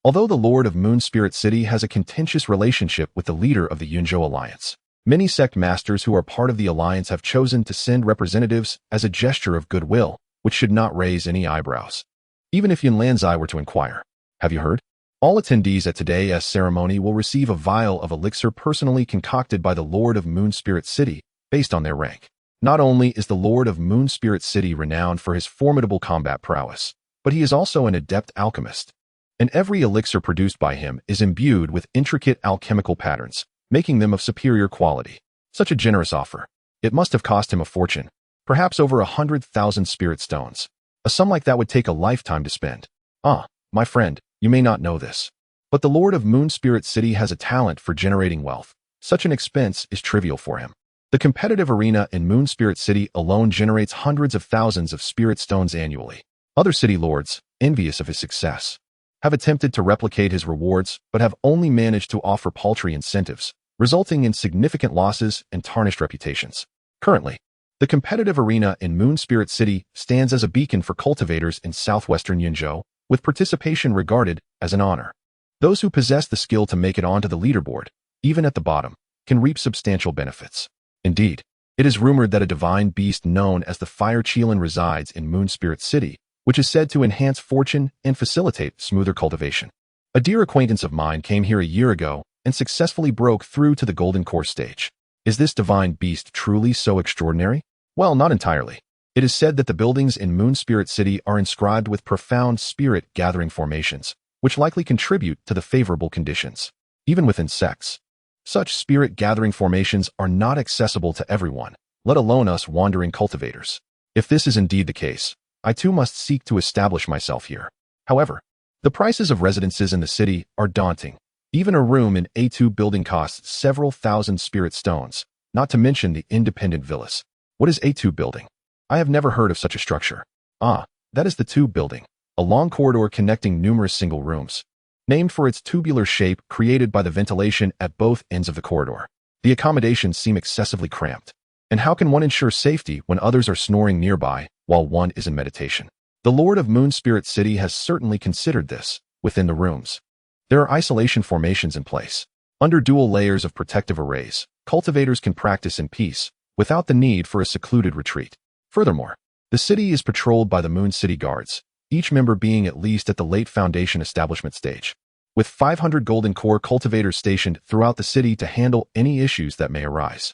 Although the Lord of Moon Spirit City has a contentious relationship with the leader of the Yunzhou Alliance, many sect masters who are part of the alliance have chosen to send representatives as a gesture of goodwill, which should not raise any eyebrows. Even if Yun Lanzai were to inquire, have you heard? All attendees at today's ceremony will receive a vial of elixir personally concocted by the Lord of Moon Spirit City based on their rank. Not only is the Lord of Moon Spirit City renowned for his formidable combat prowess, but he is also an adept alchemist. And every elixir produced by him is imbued with intricate alchemical patterns, making them of superior quality. Such a generous offer. It must have cost him a fortune, perhaps over 100,000 spirit stones. A sum like that would take a lifetime to spend. My friend, you may not know this, but the Lord of Moon Spirit City has a talent for generating wealth. Such an expense is trivial for him. The competitive arena in Moon Spirit City alone generates hundreds of thousands of spirit stones annually. Other city lords, envious of his success, have attempted to replicate his rewards but have only managed to offer paltry incentives, resulting in significant losses and tarnished reputations. Currently, the competitive arena in Moon Spirit City stands as a beacon for cultivators in southwestern Yunzhou, with participation regarded as an honor. Those who possess the skill to make it onto the leaderboard, even at the bottom, can reap substantial benefits. Indeed, it is rumored that a divine beast known as the Fire Qilin resides in Moon Spirit City, which is said to enhance fortune and facilitate smoother cultivation. A dear acquaintance of mine came here a year ago and successfully broke through to the Golden Core stage. Is this divine beast truly so extraordinary? Well, not entirely. It is said that the buildings in Moon Spirit City are inscribed with profound spirit-gathering formations, which likely contribute to the favorable conditions. Even within sects, such spirit-gathering formations are not accessible to everyone, let alone us wandering cultivators. If this is indeed the case, I too must seek to establish myself here. However, the prices of residences in the city are daunting. Even a room in A2 building costs several thousand spirit stones, not to mention the independent villas. What is A2 building? I have never heard of such a structure. That is the tube building, a long corridor connecting numerous single rooms. Named for its tubular shape created by the ventilation at both ends of the corridor. The accommodations seem excessively cramped. And how can one ensure safety when others are snoring nearby while one is in meditation? The Lord of Moon Spirit City has certainly considered this within the rooms. There are isolation formations in place. Under dual layers of protective arrays, cultivators can practice in peace without the need for a secluded retreat. Furthermore, the city is patrolled by the Moon City Guards, each member being at least at the late foundation establishment stage, with 500 Golden Core cultivators stationed throughout the city to handle any issues that may arise.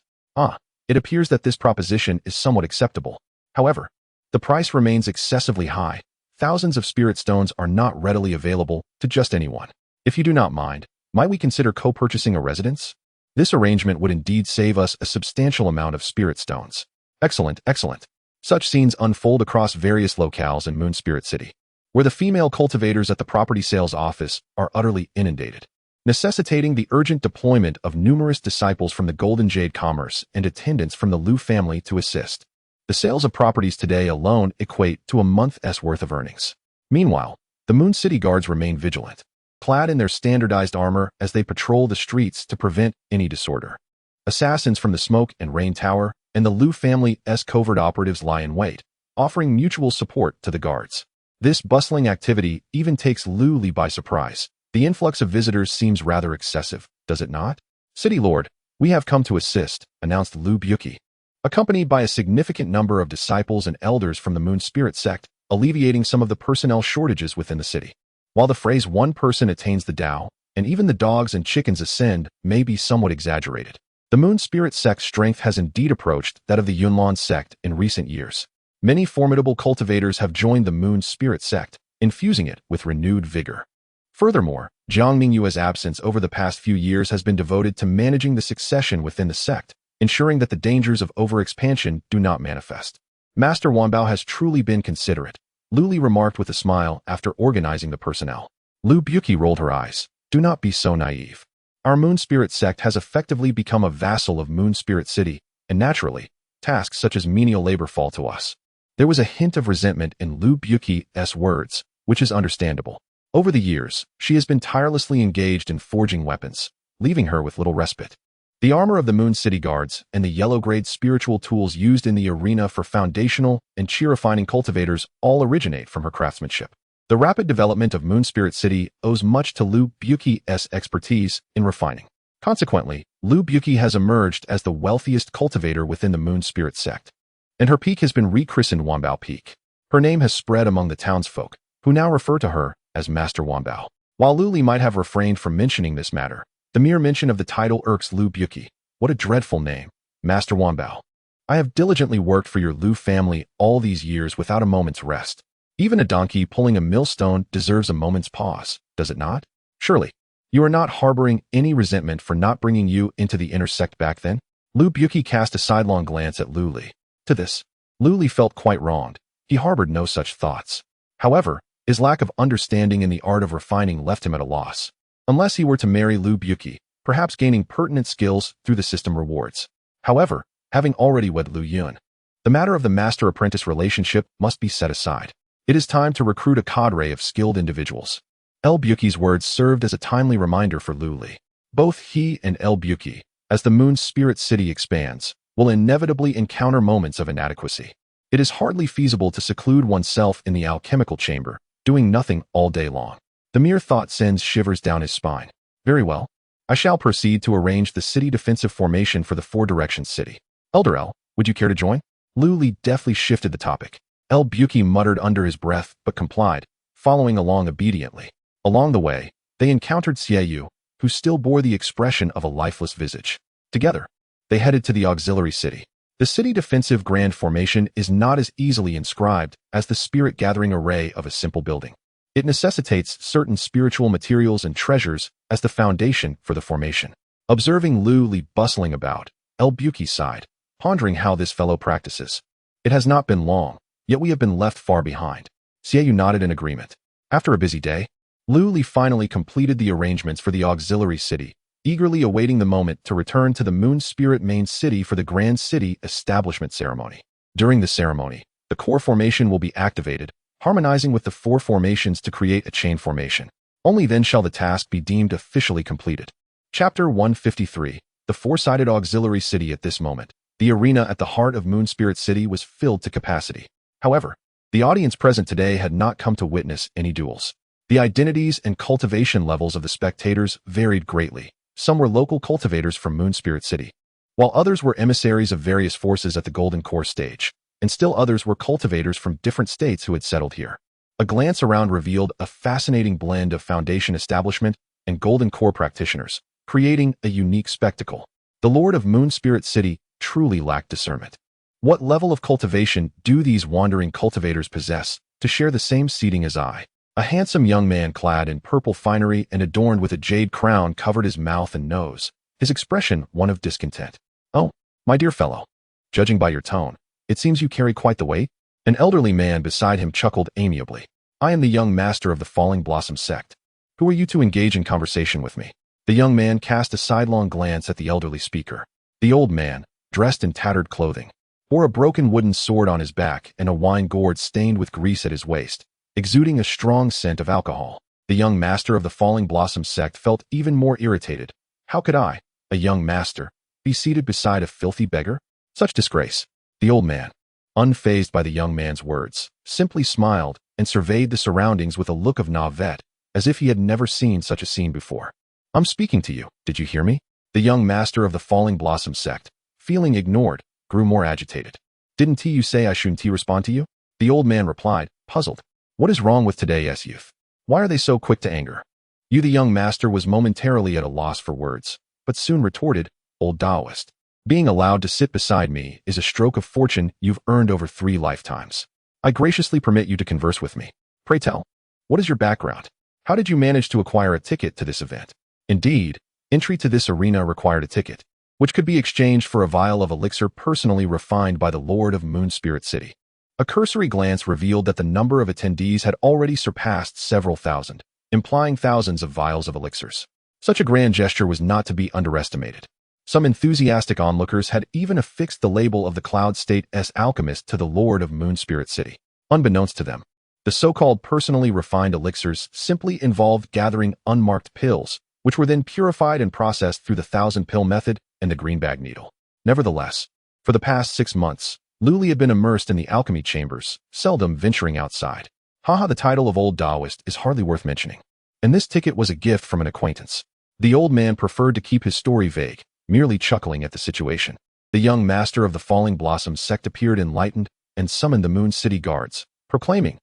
It appears that this proposition is somewhat acceptable. However, the price remains excessively high. Thousands of spirit stones are not readily available to just anyone. If you do not mind, might we consider co-purchasing a residence? This arrangement would indeed save us a substantial amount of spirit stones. Excellent, excellent. Such scenes unfold across various locales in Moon Spirit City, where the female cultivators at the property sales office are utterly inundated. necessitating the urgent deployment of numerous disciples from the Golden Jade Commerce and attendants from the Liu family to assist. The sales of properties today alone equate to a month's worth of earnings. Meanwhile, the Moon City guards remain vigilant, clad in their standardized armor as they patrol the streets to prevent any disorder. Assassins from the Smoke and Rain Tower and the Liu family's covert operatives lie in wait, offering mutual support to the guards. This bustling activity even takes Liu Li by surprise. The influx of visitors seems rather excessive, does it not? City Lord, we have come to assist, announced Liu Buki, accompanied by a significant number of disciples and elders from the Moon Spirit sect, alleviating some of the personnel shortages within the city. While the phrase one person attains the Tao, and even the dogs and chickens ascend, may be somewhat exaggerated, the Moon Spirit sect's strength has indeed approached that of the Yunlan sect in recent years. Many formidable cultivators have joined the Moon Spirit sect, infusing it with renewed vigor. Furthermore, Jiang Mingyue's absence over the past few years has been devoted to managing the succession within the sect, ensuring that the dangers of overexpansion do not manifest. Master Wanbao has truly been considerate, Liu Li remarked with a smile after organizing the personnel. Liu Buki rolled her eyes. Do not be so naive. Our Moon Spirit sect has effectively become a vassal of Moon Spirit City, and naturally, tasks such as menial labor fall to us. There was a hint of resentment in Liu Buki's words, which is understandable. Over the years, she has been tirelessly engaged in forging weapons, leaving her with little respite. The armor of the Moon City Guards and the yellow-grade spiritual tools used in the arena for foundational and chi-refining cultivators all originate from her craftsmanship. The rapid development of Moon Spirit City owes much to Liu Buki's expertise in refining. Consequently, Liu Buki has emerged as the wealthiest cultivator within the Moon Spirit sect, and her peak has been rechristened Wanbao Peak. Her name has spread among the townsfolk, who now refer to her as Master Wanbao. While Liu Li might have refrained from mentioning this matter, the mere mention of the title irks Liu Buki. What a dreadful name, Master Wanbao. I have diligently worked for your Liu family all these years without a moment's rest. Even a donkey pulling a millstone deserves a moment's pause, does it not? Surely, you are not harboring any resentment for not bringing you into the inner sect back then? Liu Buki cast a sidelong glance at Liu Li. To this, Liu Li felt quite wronged. He harbored no such thoughts. However, his lack of understanding in the art of refining left him at a loss. Unless he were to marry Liu Buki, perhaps gaining pertinent skills through the system rewards. However, having already wed Liu Yun, the matter of the master-apprentice relationship must be set aside. It is time to recruit a cadre of skilled individuals. El Buki's words served as a timely reminder for Liu Li. Both he and El Buki, as the Moon Spirit City expands, will inevitably encounter moments of inadequacy. It is hardly feasible to seclude oneself in the alchemical chamber, doing nothing all day long. The mere thought sends shivers down his spine. Very well. I shall proceed to arrange the city defensive formation for the Four Directions City. Elder El, would you care to join? Liu Li deftly shifted the topic. El Buki muttered under his breath, but complied, following along obediently. Along the way, they encountered Xie, who still bore the expression of a lifeless visage. Together, they headed to the auxiliary city. The city defensive grand formation is not as easily inscribed as the spirit-gathering array of a simple building. It necessitates certain spiritual materials and treasures as the foundation for the formation. Observing Liu Li bustling about, El Buki sighed, pondering how this fellow practices. It has not been long, yet we have been left far behind. Xie nodded in agreement. After a busy day, Liu Li finally completed the arrangements for the auxiliary city, eagerly awaiting the moment to return to the Moon Spirit main city for the Grand City Establishment Ceremony. During the ceremony, the core formation will be activated, harmonizing with the four formations to create a chain formation. Only then shall the task be deemed officially completed. Chapter 153, The Four-Sided Auxiliary City. At this moment, the arena at the heart of Moon Spirit City was filled to capacity. However, the audience present today had not come to witness any duels. The identities and cultivation levels of the spectators varied greatly. Some were local cultivators from Moon Spirit City, while others were emissaries of various forces at the Golden Core stage, and still others were cultivators from different states who had settled here. A glance around revealed a fascinating blend of Foundation establishment and Golden Core practitioners, creating a unique spectacle. The Lord of Moon Spirit City truly lacked discernment. What level of cultivation do these wandering cultivators possess to share the same seating as I? A handsome young man clad in purple finery and adorned with a jade crown covered his mouth and nose, his expression one of discontent. Oh, my dear fellow, judging by your tone, it seems you carry quite the weight. An elderly man beside him chuckled amiably. I am the young master of the Falling Blossom sect. Who are you to engage in conversation with me? The young man cast a sidelong glance at the elderly speaker. The old man, dressed in tattered clothing, bore a broken wooden sword on his back and a wine gourd stained with grease at his waist, exuding a strong scent of alcohol. The young master of the Falling Blossom sect felt even more irritated. How could I, a young master, be seated beside a filthy beggar? Such disgrace. The old man, unfazed by the young man's words, simply smiled and surveyed the surroundings with a look of navet, as if he had never seen such a scene before. I'm speaking to you, did you hear me? The young master of the Falling Blossom sect, feeling ignored, grew more agitated. Didn't you say I shouldn't respond to you? The old man replied, puzzled. What is wrong with today's youth? Why are they so quick to anger? You, the young master, was momentarily at a loss for words, but soon retorted, old Taoist. Being allowed to sit beside me is a stroke of fortune you've earned over 3 lifetimes. I graciously permit you to converse with me. Pray tell, what is your background? How did you manage to acquire a ticket to this event? Indeed, entry to this arena required a ticket, which could be exchanged for a vial of elixir personally refined by the Lord of Moon Spirit City. A cursory glance revealed that the number of attendees had already surpassed several thousand, implying thousands of vials of elixirs. Such a grand gesture was not to be underestimated. Some enthusiastic onlookers had even affixed the label of the Cloud State's alchemist to the Lord of Moon Spirit City. Unbeknownst to them, the so-called personally refined elixirs simply involved gathering unmarked pills, which were then purified and processed through the 1,000-pill method and the greenbag needle. Nevertheless, for the past 6 months, Luli had been immersed in the alchemy chambers, seldom venturing outside. Haha, the title of old Taoist is hardly worth mentioning. And this ticket was a gift from an acquaintance. The old man preferred to keep his story vague, merely chuckling at the situation. The young master of the Falling Blossom sect appeared enlightened and summoned the Moon City guards, proclaiming,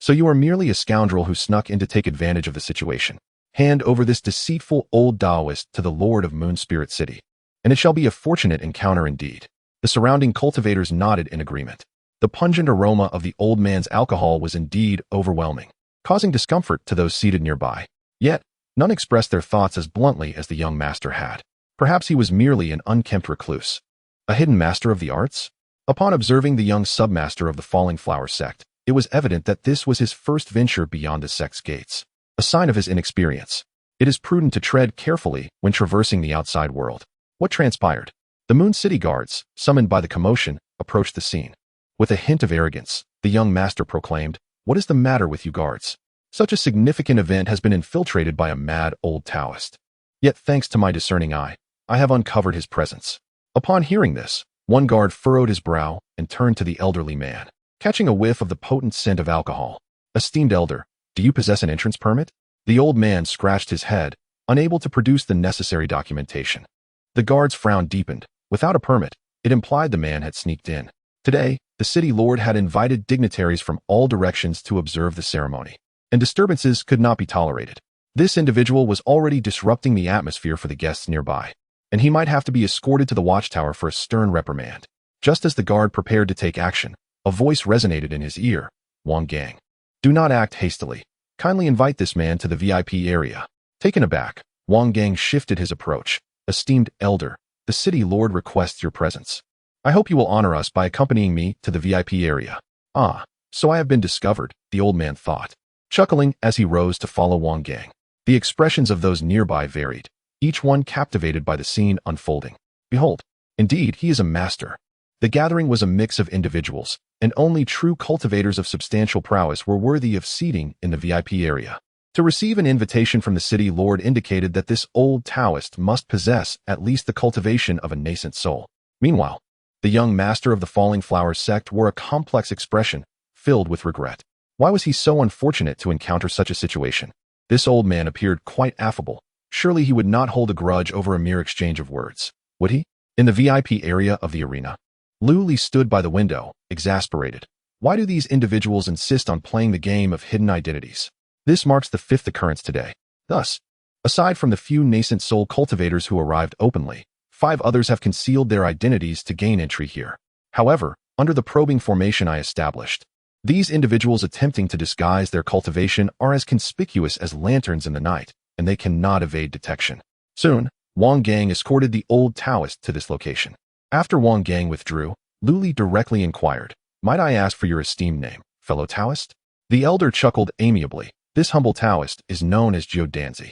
so you are merely a scoundrel who snuck in to take advantage of the situation. Hand over this deceitful old Taoist to the Lord of Moon Spirit City, and it shall be a fortunate encounter indeed. The surrounding cultivators nodded in agreement. The pungent aroma of the old man's alcohol was indeed overwhelming, causing discomfort to those seated nearby. Yet, none expressed their thoughts as bluntly as the young master had. Perhaps he was merely an unkempt recluse, a hidden master of the arts? Upon observing the young submaster of the Falling Flower sect, it was evident that this was his first venture beyond the sect's gates. A sign of his inexperience. It is prudent to tread carefully when traversing the outside world. What transpired? The Moon City guards, summoned by the commotion, approached the scene. With a hint of arrogance, the young master proclaimed, "What is the matter with you guards? Such a significant event has been infiltrated by a mad old Taoist. Yet thanks to my discerning eye, I have uncovered his presence." Upon hearing this, one guard furrowed his brow and turned to the elderly man, catching a whiff of the potent scent of alcohol. "Esteemed elder, do you possess an entrance permit?" The old man scratched his head, unable to produce the necessary documentation. The guard's frown deepened. Without a permit, it implied the man had sneaked in. Today, the city lord had invited dignitaries from all directions to observe the ceremony, and disturbances could not be tolerated. This individual was already disrupting the atmosphere for the guests nearby, and he might have to be escorted to the watchtower for a stern reprimand. Just as the guard prepared to take action, a voice resonated in his ear. "Wang Gang, do not act hastily. Kindly invite this man to the VIP area." Taken aback, Wang Gang shifted his approach. "Esteemed elder, the city lord requests your presence. I hope you will honor us by accompanying me to the VIP area." So I have been discovered, the old man thought, chuckling as he rose to follow Wang Gang. The expressions of those nearby varied, each one captivated by the scene unfolding. Behold, indeed, he is a master. The gathering was a mix of individuals, and only true cultivators of substantial prowess were worthy of seating in the VIP area. To receive an invitation from the city lord indicated that this old Taoist must possess at least the cultivation of a nascent soul. Meanwhile, the young master of the Falling Flower sect wore a complex expression, filled with regret. Why was he so unfortunate to encounter such a situation? This old man appeared quite affable. Surely he would not hold a grudge over a mere exchange of words, would he? In the VIP area of the arena, Luli stood by the window, exasperated. Why do these individuals insist on playing the game of hidden identities? This marks the 5th occurrence today. Thus, aside from the few nascent soul cultivators who arrived openly, 5 others have concealed their identities to gain entry here. However, under the probing formation I established, these individuals attempting to disguise their cultivation are as conspicuous as lanterns in the night, and they cannot evade detection. Soon, Wang Gang escorted the old Taoist to this location. After Wang Gang withdrew, Luli directly inquired, "Might I ask for your esteemed name, fellow Taoist?" The elder chuckled amiably. "This humble Taoist is known as Zhou Danzi.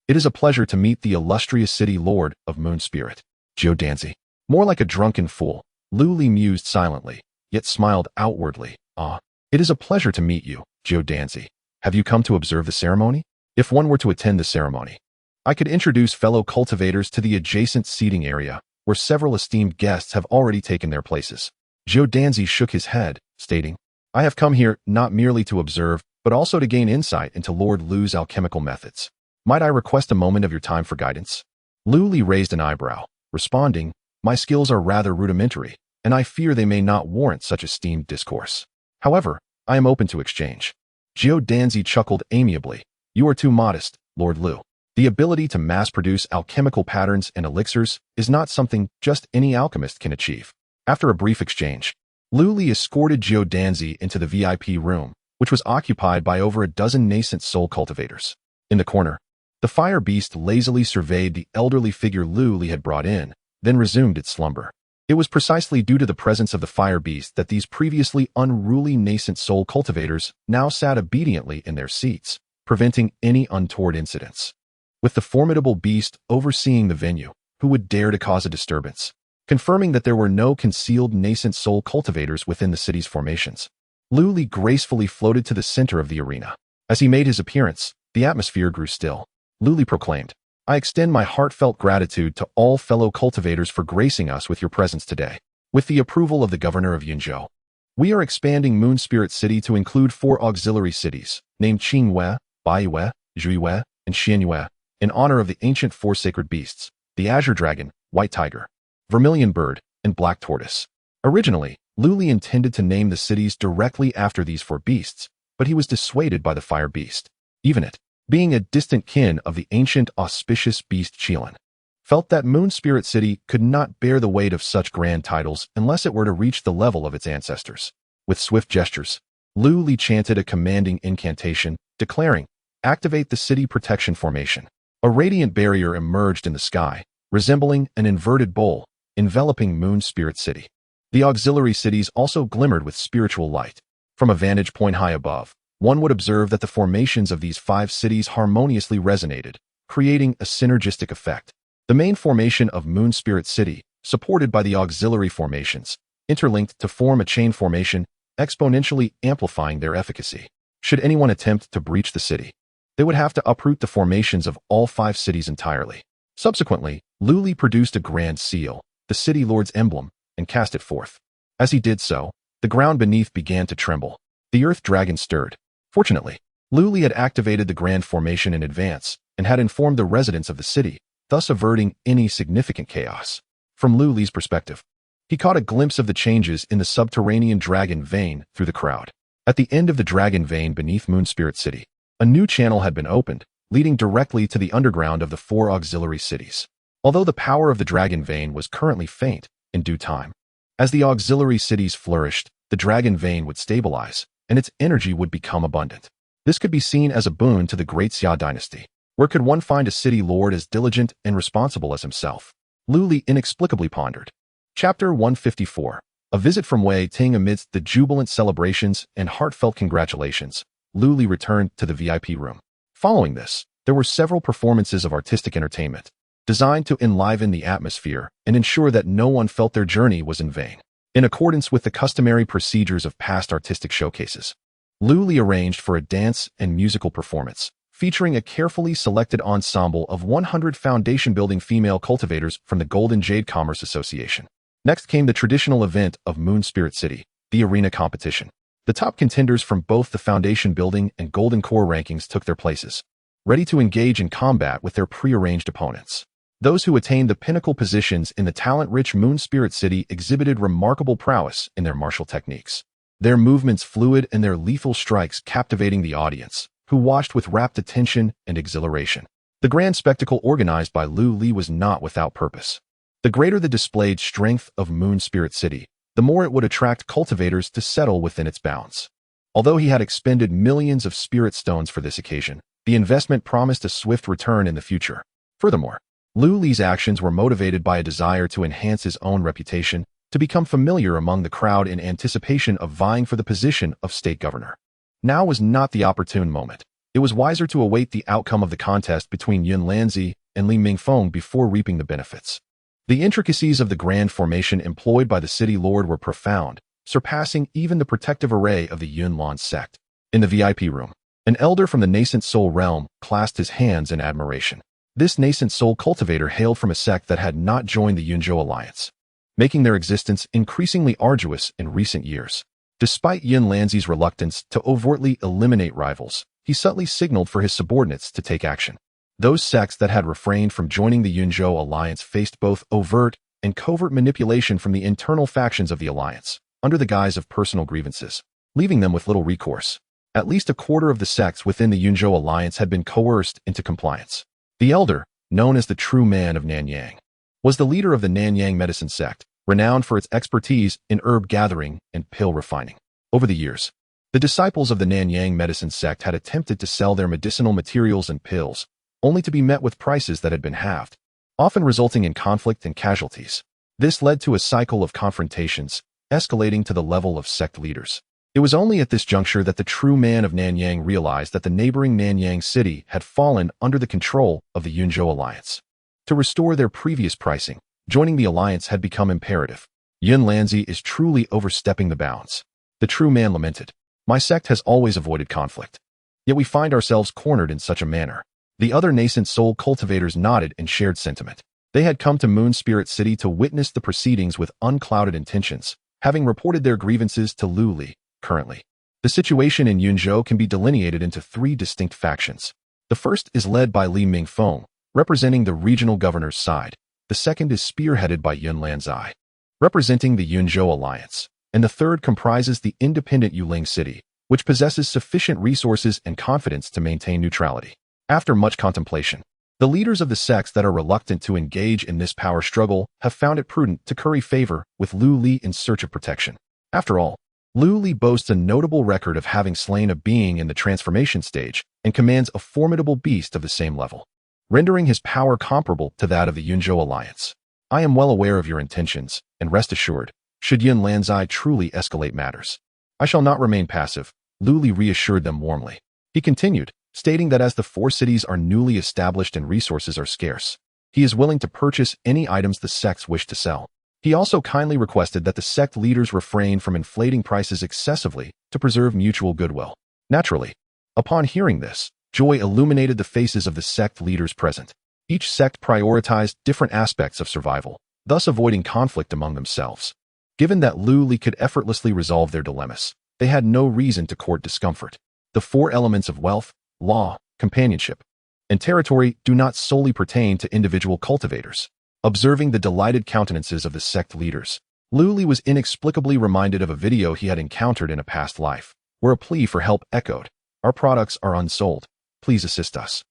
It is a pleasure to meet the illustrious city lord of Moon Spirit, Danzi. More like a drunken fool, Lu Li mused silently, yet smiled outwardly. Ah, it is a pleasure to meet you, Danzi. Have you come to observe the ceremony? If one were to attend the ceremony, I could introduce fellow cultivators to the adjacent seating area, where several esteemed guests have already taken their places. Danzi shook his head, stating, I have come here not merely to observe, but also to gain insight into Lord Lu's alchemical methods. Might I request a moment of your time for guidance? Lu Li raised an eyebrow, responding, My skills are rather rudimentary, and I fear they may not warrant such esteemed discourse. However, I am open to exchange. Danzi chuckled amiably. You are too modest, Lord Lu. The ability to mass-produce alchemical patterns and elixirs is not something just any alchemist can achieve. After a brief exchange, Lu Li escorted Danzi into the VIP room, which was occupied by over a dozen nascent soul cultivators. In the corner, the fire beast lazily surveyed the elderly figure Lu Li had brought in, then resumed its slumber. It was precisely due to the presence of the fire beast that these previously unruly nascent soul cultivators now sat obediently in their seats, preventing any untoward incidents. With the formidable beast overseeing the venue, who would dare to cause a disturbance? Confirming that there were no concealed nascent soul cultivators within the city's formations, Lu Li gracefully floated to the center of the arena. As he made his appearance, the atmosphere grew still. Lu Li proclaimed, I extend my heartfelt gratitude to all fellow cultivators for gracing us with your presence today. With the approval of the governor of Yunzhou, we are expanding Moon Spirit City to include 4 auxiliary cities, named Qingyue, Baiyue, Zhuiyue, and Xianyue, in honor of the ancient 4 sacred beasts, the Azure Dragon, White Tiger, Vermilion Bird, and Black Tortoise. Originally, Lu Li intended to name the cities directly after these 4 beasts, but he was dissuaded by the fire beast. Even it, being a distant kin of the ancient auspicious beast Qilin, felt that Moon Spirit City could not bear the weight of such grand titles unless it were to reach the level of its ancestors. With swift gestures, Lu Li chanted a commanding incantation, declaring, Activate the city protection formation. A radiant barrier emerged in the sky, resembling an inverted bowl, enveloping Moon Spirit City. The auxiliary cities also glimmered with spiritual light. From a vantage point high above, one would observe that the formations of these 5 cities harmoniously resonated, creating a synergistic effect. The main formation of Moon Spirit City, supported by the auxiliary formations, interlinked to form a chain formation, exponentially amplifying their efficacy. Should anyone attempt to breach the city, they would have to uproot the formations of all 5 cities entirely. Subsequently, Lu Li produced a grand seal, the city lord's emblem, and cast it forth. As he did so, the ground beneath began to tremble. The earth dragon stirred. Fortunately, Lu Li had activated the grand formation in advance and had informed the residents of the city, thus averting any significant chaos. From Lu Li's perspective, he caught a glimpse of the changes in the subterranean dragon vein through the crowd. At the end of the dragon vein beneath Moon Spirit City, a new channel had been opened, leading directly to the underground of the 4 auxiliary cities. Although the power of the dragon vein was currently faint, in due time, as the auxiliary cities flourished, the dragon vein would stabilize, and its energy would become abundant. This could be seen as a boon to the Great Xia dynasty. Where could one find a city lord as diligent and responsible as himself? Lu Li inexplicably pondered. Chapter 154. A visit from Wei Ting. Amidst the jubilant celebrations and heartfelt congratulations, Lu Li returned to the VIP room. Following this, there were several performances of artistic entertainment, designed to enliven the atmosphere and ensure that no one felt their journey was in vain. In accordance with the customary procedures of past artistic showcases, Lu Li arranged for a dance and musical performance, featuring a carefully selected ensemble of 100 foundation-building female cultivators from the Golden Jade Commerce Association. Next came the traditional event of Moon Spirit City, the arena competition. The top contenders from both the foundation building and golden core rankings took their places, ready to engage in combat with their pre-arranged opponents. Those who attained the pinnacle positions in the talent-rich Moon Spirit City exhibited remarkable prowess in their martial techniques. Their movements fluid and their lethal strikes captivating the audience, who watched with rapt attention and exhilaration. The grand spectacle organized by Lu Li was not without purpose. The greater the displayed strength of Moon Spirit City, the more it would attract cultivators to settle within its bounds. Although he had expended millions of spirit stones for this occasion, the investment promised a swift return in the future. Furthermore, Lu Li's actions were motivated by a desire to enhance his own reputation, to become familiar among the crowd in anticipation of vying for the position of state governor. Now was not the opportune moment. It was wiser to await the outcome of the contest between Yun Lanzi and Li Mingfeng before reaping the benefits. The intricacies of the grand formation employed by the city lord were profound, surpassing even the protective array of the Yunlan sect. In the VIP room, an elder from the nascent soul realm clasped his hands in admiration. This nascent soul cultivator hailed from a sect that had not joined the Yunzhou alliance, making their existence increasingly arduous in recent years. Despite Yun Lanzi's reluctance to overtly eliminate rivals, he subtly signaled for his subordinates to take action. Those sects that had refrained from joining the Yunzhou alliance faced both overt and covert manipulation from the internal factions of the alliance, under the guise of personal grievances, leaving them with little recourse. At least a quarter of the sects within the Yunzhou alliance had been coerced into compliance. The elder, known as the True Man of Nanyang, was the leader of the Nanyang medicine sect, renowned for its expertise in herb gathering and pill refining. Over the years, the disciples of the Nanyang medicine sect had attempted to sell their medicinal materials and pills, only to be met with prices that had been halved, often resulting in conflict and casualties. This led to a cycle of confrontations, escalating to the level of sect leaders. It was only at this juncture that the True Man of Nanyang realized that the neighboring Nanyang city had fallen under the control of the Yunzhou alliance. To restore their previous pricing, joining the alliance had become imperative. Yun Lanzi is truly overstepping the bounds. The True Man lamented. My sect has always avoided conflict. Yet we find ourselves cornered in such a manner. The other nascent soul cultivators nodded in shared sentiment. They had come to Moon Spirit City to witness the proceedings with unclouded intentions, having reported their grievances to Lu Li. Currently, the situation in Yunzhou can be delineated into three distinct factions. The first is led by Li Mingfeng, representing the regional governor's side. The second is spearheaded by Yun Lanzi, representing the Yunzhou alliance. And the third comprises the independent Yuling city, which possesses sufficient resources and confidence to maintain neutrality. After much contemplation, the leaders of the sects that are reluctant to engage in this power struggle have found it prudent to curry favor with Lu Li in search of protection. After all, Lu Li boasts a notable record of having slain a being in the transformation stage and commands a formidable beast of the same level, rendering his power comparable to that of the Yunzhou alliance. I am well aware of your intentions, and rest assured, should Yun Lanzi truly escalate matters, I shall not remain passive, Lu Li reassured them warmly. He continued, stating that as the four cities are newly established and resources are scarce, he is willing to purchase any items the sects wish to sell. He also kindly requested that the sect leaders refrain from inflating prices excessively to preserve mutual goodwill. Naturally, upon hearing this, joy illuminated the faces of the sect leaders present. Each sect prioritized different aspects of survival, thus avoiding conflict among themselves. Given that Lu Li could effortlessly resolve their dilemmas, they had no reason to court discomfort. The four elements of wealth, law, companionship, and territory do not solely pertain to individual cultivators. Observing the delighted countenances of the sect leaders, Lu Li was inexplicably reminded of a video he had encountered in a past life, where a plea for help echoed, "Our products are unsold. Please assist us."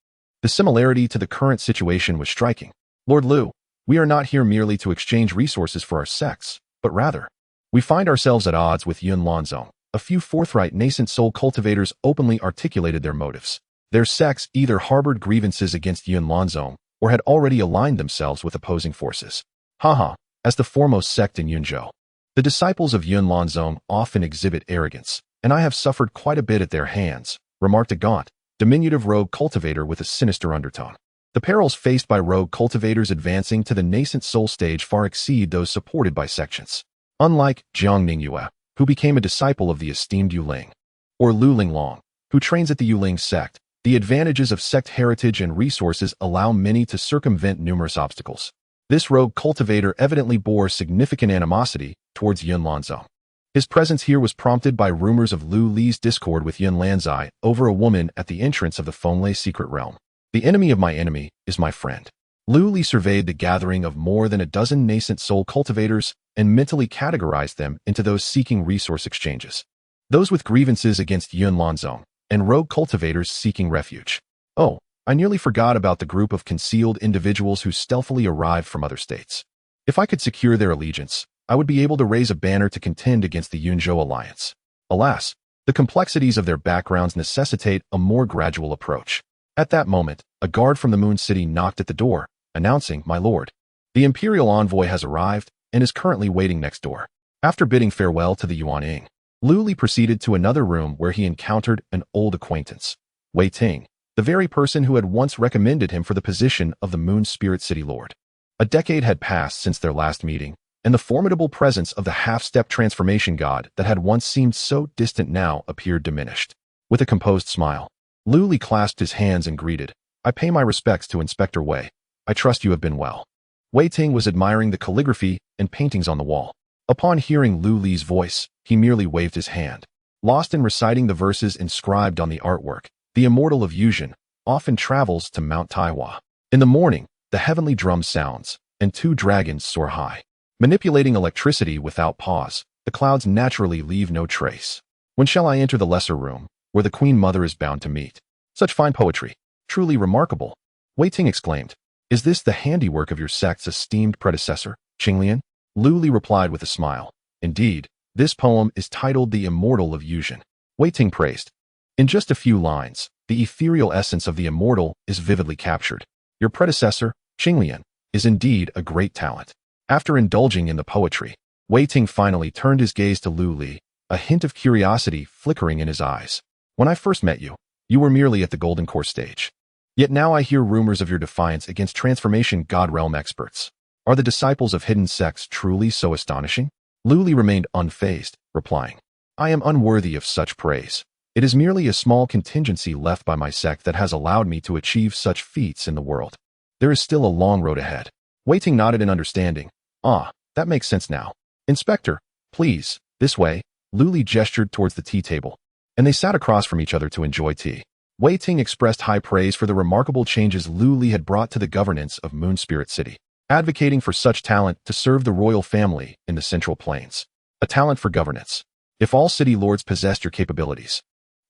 The similarity to the current situation was striking. Lord Lu, we are not here merely to exchange resources for our sects, but rather, we find ourselves at odds with Yun Lanzong. A few forthright nascent soul cultivators openly articulated their motives. Their sects either harbored grievances against Yun Lanzong or had already aligned themselves with opposing forces. Haha, as the foremost sect in Yunzhou, the disciples of Yun Lanzong often exhibit arrogance, and I have suffered quite a bit at their hands, remarked a gaunt, diminutive rogue cultivator with a sinister undertone. The perils faced by rogue cultivators advancing to the nascent soul stage far exceed those supported by sections. Unlike Jiang Ningyue, who became a disciple of the esteemed Yuling, or Lu Linglong, who trains at the Yuling sect, the advantages of sect heritage and resources allow many to circumvent numerous obstacles. This rogue cultivator evidently bore significant animosity towards Yun Lanzong. His presence here was prompted by rumors of Lu Li's discord with Yun Lanzi over a woman at the entrance of the Fenglei secret realm. The enemy of my enemy is my friend. Lu Li surveyed the gathering of more than a dozen nascent soul cultivators and mentally categorized them into those seeking resource exchanges, those with grievances against Yun Lanzong, and rogue cultivators seeking refuge. Oh, I nearly forgot about the group of concealed individuals who stealthily arrived from other states. If I could secure their allegiance, I would be able to raise a banner to contend against the Yunzhou alliance. Alas, the complexities of their backgrounds necessitate a more gradual approach. At that moment, a guard from the Moon City knocked at the door, announcing, "My lord, the imperial envoy has arrived and is currently waiting next door." After bidding farewell to the Yuan Ying, Lu Li proceeded to another room where he encountered an old acquaintance. Wei Ting, the very person who had once recommended him for the position of the Moon Spirit City Lord. A decade had passed since their last meeting, and the formidable presence of the half-step transformation god that had once seemed so distant now appeared diminished. With a composed smile, Lu Li clasped his hands and greeted, "I pay my respects to Inspector Wei. I trust you have been well." Wei Ting was admiring the calligraphy and paintings on the wall. Upon hearing Lu Li's voice, he merely waved his hand. Lost in reciting the verses inscribed on the artwork, the immortal of Yuzhen often travels to Mount Taiwa. In the morning, the heavenly drum sounds, and two dragons soar high. Manipulating electricity without pause, the clouds naturally leave no trace. When shall I enter the lesser room, where the Queen Mother is bound to meet? Such fine poetry, truly remarkable. Wei Ting exclaimed. Is this the handiwork of your sect's esteemed predecessor, Qinglian? Lu Li replied with a smile. Indeed, this poem is titled The Immortal of Yuzhen. Wei Ting praised. In just a few lines, the ethereal essence of the immortal is vividly captured. Your predecessor, Qinglian, is indeed a great talent. After indulging in the poetry, Wei Ting finally turned his gaze to Lu Li, a hint of curiosity flickering in his eyes. When I first met you, you were merely at the Golden Core stage. Yet now I hear rumors of your defiance against transformation god realm experts. Are the disciples of hidden sects truly so astonishing? Lu Li remained unfazed, replying, I am unworthy of such praise. It is merely a small contingency left by my sect that has allowed me to achieve such feats in the world. There is still a long road ahead. Wei Ting nodded in understanding. Ah, that makes sense now. Inspector, please, this way. Lu Li gestured towards the tea table, and they sat across from each other to enjoy tea. Wei Ting expressed high praise for the remarkable changes Lu Li had brought to the governance of Moon Spirit City, advocating for such talent to serve the royal family in the Central Plains. A talent for governance. If all city lords possessed your capabilities,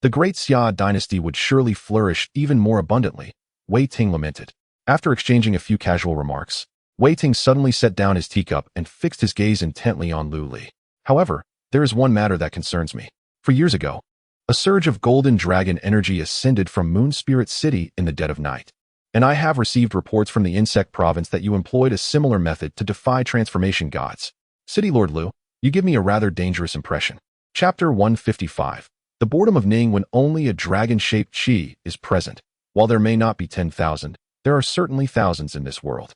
the great Xia dynasty would surely flourish even more abundantly, Wei Ting lamented. After exchanging a few casual remarks, Wei Ting suddenly set down his teacup and fixed his gaze intently on Lu Li. However, there is one matter that concerns me. For years ago, a surge of golden dragon energy ascended from Moon Spirit City in the dead of night, and I have received reports from the insect province that you employed a similar method to defy transformation gods. City Lord Lu, you give me a rather dangerous impression. Chapter 155. The boredom of Ning when only a dragon-shaped chi is present. While there may not be 10,000, there are certainly thousands in this world.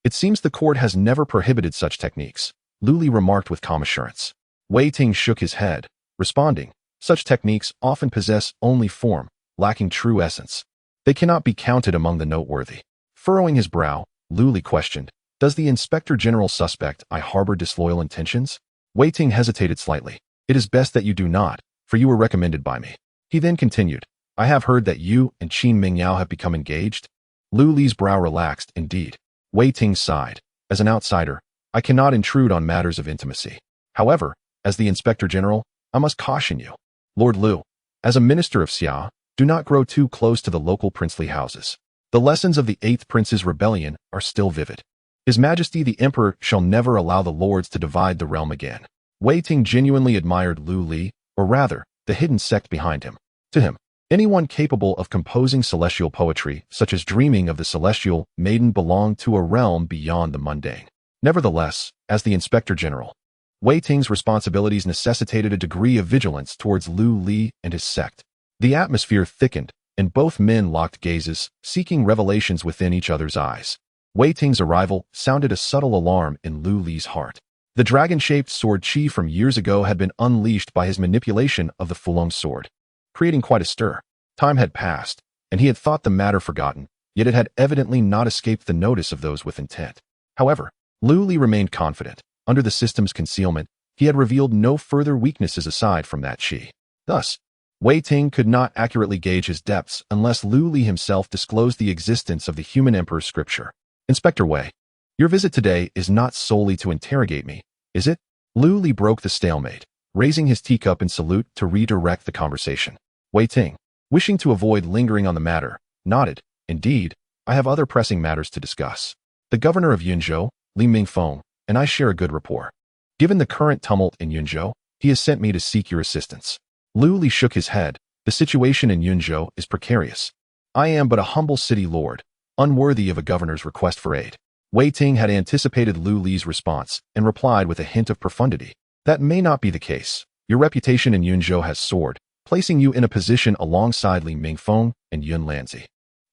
It seems the court has never prohibited such techniques, Lu Li remarked with calm assurance. Wei Ting shook his head, responding, such techniques often possess only form, lacking true essence. They cannot be counted among the noteworthy. Furrowing his brow, Lu Li questioned, does the Inspector General suspect I harbor disloyal intentions? Wei Ting hesitated slightly. It is best that you do not, for you were recommended by me. He then continued, I have heard that you and Qin Mingyao have become engaged. Lu Li's brow relaxed, indeed. Wei Ting sighed. As an outsider, I cannot intrude on matters of intimacy. However, as the Inspector General, I must caution you. Lord Lu, as a minister of Xia, do not grow too close to the local princely houses. The lessons of the 8th Prince's rebellion are still vivid. His Majesty the Emperor shall never allow the lords to divide the realm again. Wei Ting genuinely admired Lu Li, or rather, the hidden sect behind him. To him, anyone capable of composing celestial poetry, such as dreaming of the celestial maiden, belonged to a realm beyond the mundane. Nevertheless, as the Inspector General, Wei Ting's responsibilities necessitated a degree of vigilance towards Lu Li and his sect. The atmosphere thickened, and both men locked gazes, seeking revelations within each other's eyes. Wei Ting's arrival sounded a subtle alarm in Lu Li's heart. The dragon-shaped sword chi from years ago had been unleashed by his manipulation of the Fulong sword, creating quite a stir. Time had passed, and he had thought the matter forgotten, yet it had evidently not escaped the notice of those with intent. However, Lu Li remained confident. Under the system's concealment, he had revealed no further weaknesses aside from that chi. Thus, Wei Ting could not accurately gauge his depths unless Lu Li himself disclosed the existence of the human emperor's scripture. Inspector Wei, your visit today is not solely to interrogate me, is it? Lu Li broke the stalemate, raising his teacup in salute to redirect the conversation. Wei Ting, wishing to avoid lingering on the matter, nodded. Indeed, I have other pressing matters to discuss. The governor of Yunzhou, Li Mingfeng, and I share a good rapport. Given the current tumult in Yunzhou, he has sent me to seek your assistance. Lu Li shook his head. The situation in Yunzhou is precarious. I am but a humble city lord, unworthy of a governor's request for aid. Wei Ting had anticipated Lu Li's response and replied with a hint of profundity. That may not be the case. Your reputation in Yunzhou has soared, placing you in a position alongside Li Mingfeng and Yun Lanzi.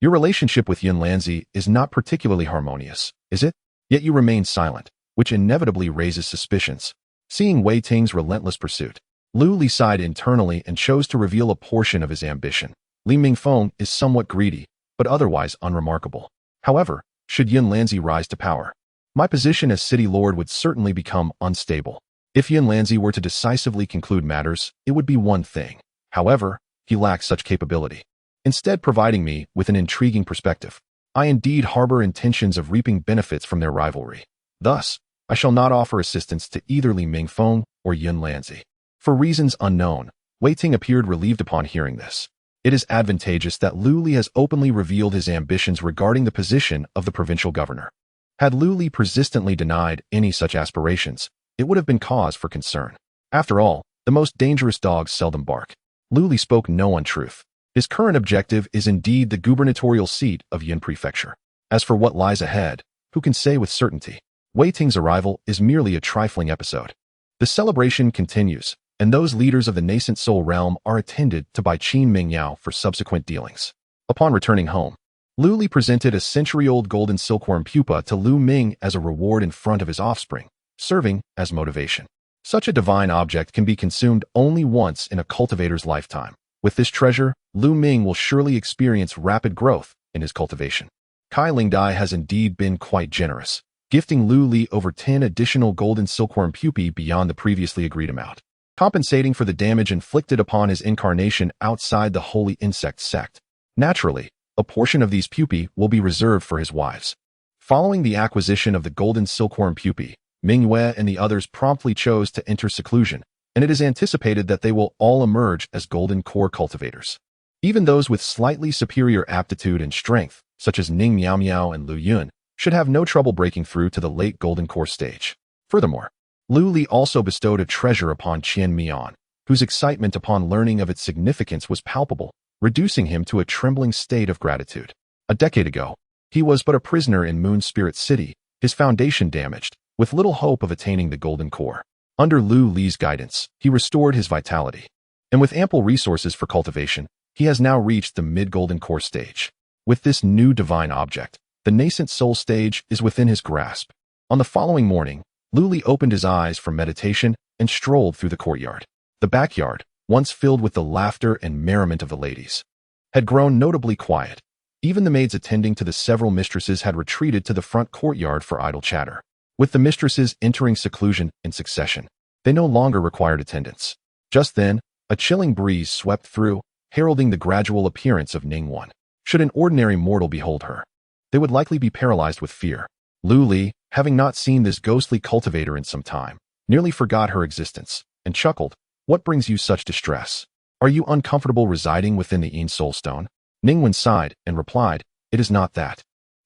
Your relationship with Yun Lanzi is not particularly harmonious, is it? Yet you remain silent, which inevitably raises suspicions. Seeing Wei Ting's relentless pursuit, Lu Li sighed internally and chose to reveal a portion of his ambition. Li Mingfeng is somewhat greedy, but otherwise unremarkable. However, should Yun Lanzi rise to power, my position as city lord would certainly become unstable. If Yun Lanzi were to decisively conclude matters, it would be one thing. However, he lacks such capability, instead providing me with an intriguing perspective. I indeed harbor intentions of reaping benefits from their rivalry. Thus, I shall not offer assistance to either Li Mingfeng or Yun Lanzi. For reasons unknown, Wei Ting appeared relieved upon hearing this. It is advantageous that Lu Li has openly revealed his ambitions regarding the position of the provincial governor. Had Lu Li persistently denied any such aspirations, it would have been cause for concern. After all, the most dangerous dogs seldom bark. Lu Li spoke no untruth. His current objective is indeed the gubernatorial seat of Yun Prefecture. As for what lies ahead, who can say with certainty? Wei Ting's arrival is merely a trifling episode. The celebration continues, and those leaders of the nascent soul realm are attended to by Qin Mingyao for subsequent dealings. Upon returning home, Lu Li presented a century-old golden silkworm pupa to Lu Ming as a reward in front of his offspring, serving as motivation. Such a divine object can be consumed only once in a cultivator's lifetime. With this treasure, Lu Ming will surely experience rapid growth in his cultivation. Kai Lingdai has indeed been quite generous, gifting Lu Li over 10 additional golden silkworm pupae beyond the previously agreed amount, compensating for the damage inflicted upon his incarnation outside the holy insect sect. Naturally, a portion of these pupae will be reserved for his wives. Following the acquisition of the golden silkworm pupae, Mingyue and the others promptly chose to enter seclusion, and it is anticipated that they will all emerge as golden core cultivators. Even those with slightly superior aptitude and strength, such as Ning Miao Miao and Lu Yun, should have no trouble breaking through to the late golden core stage. Furthermore, Lu Li also bestowed a treasure upon Qian Mian, whose excitement upon learning of its significance was palpable, reducing him to a trembling state of gratitude. A decade ago, he was but a prisoner in Moon Spirit City, his foundation damaged, with little hope of attaining the golden core. Under Lu Li's guidance, he restored his vitality, and with ample resources for cultivation, he has now reached the mid-golden core stage. With this new divine object, the nascent soul stage is within his grasp. On the following morning, Lu Li opened his eyes from meditation and strolled through the courtyard. The backyard, once filled with the laughter and merriment of the ladies, had grown notably quiet. Even the maids attending to the several mistresses had retreated to the front courtyard for idle chatter. With the mistresses entering seclusion in succession, they no longer required attendance. Just then, a chilling breeze swept through, heralding the gradual appearance of Ningwen. Should an ordinary mortal behold her, they would likely be paralyzed with fear. Lu Li, having not seen this ghostly cultivator in some time, nearly forgot her existence, and chuckled. What brings you such distress? Are you uncomfortable residing within the Yin Soul Stone? Ningwen sighed and replied, It is not that.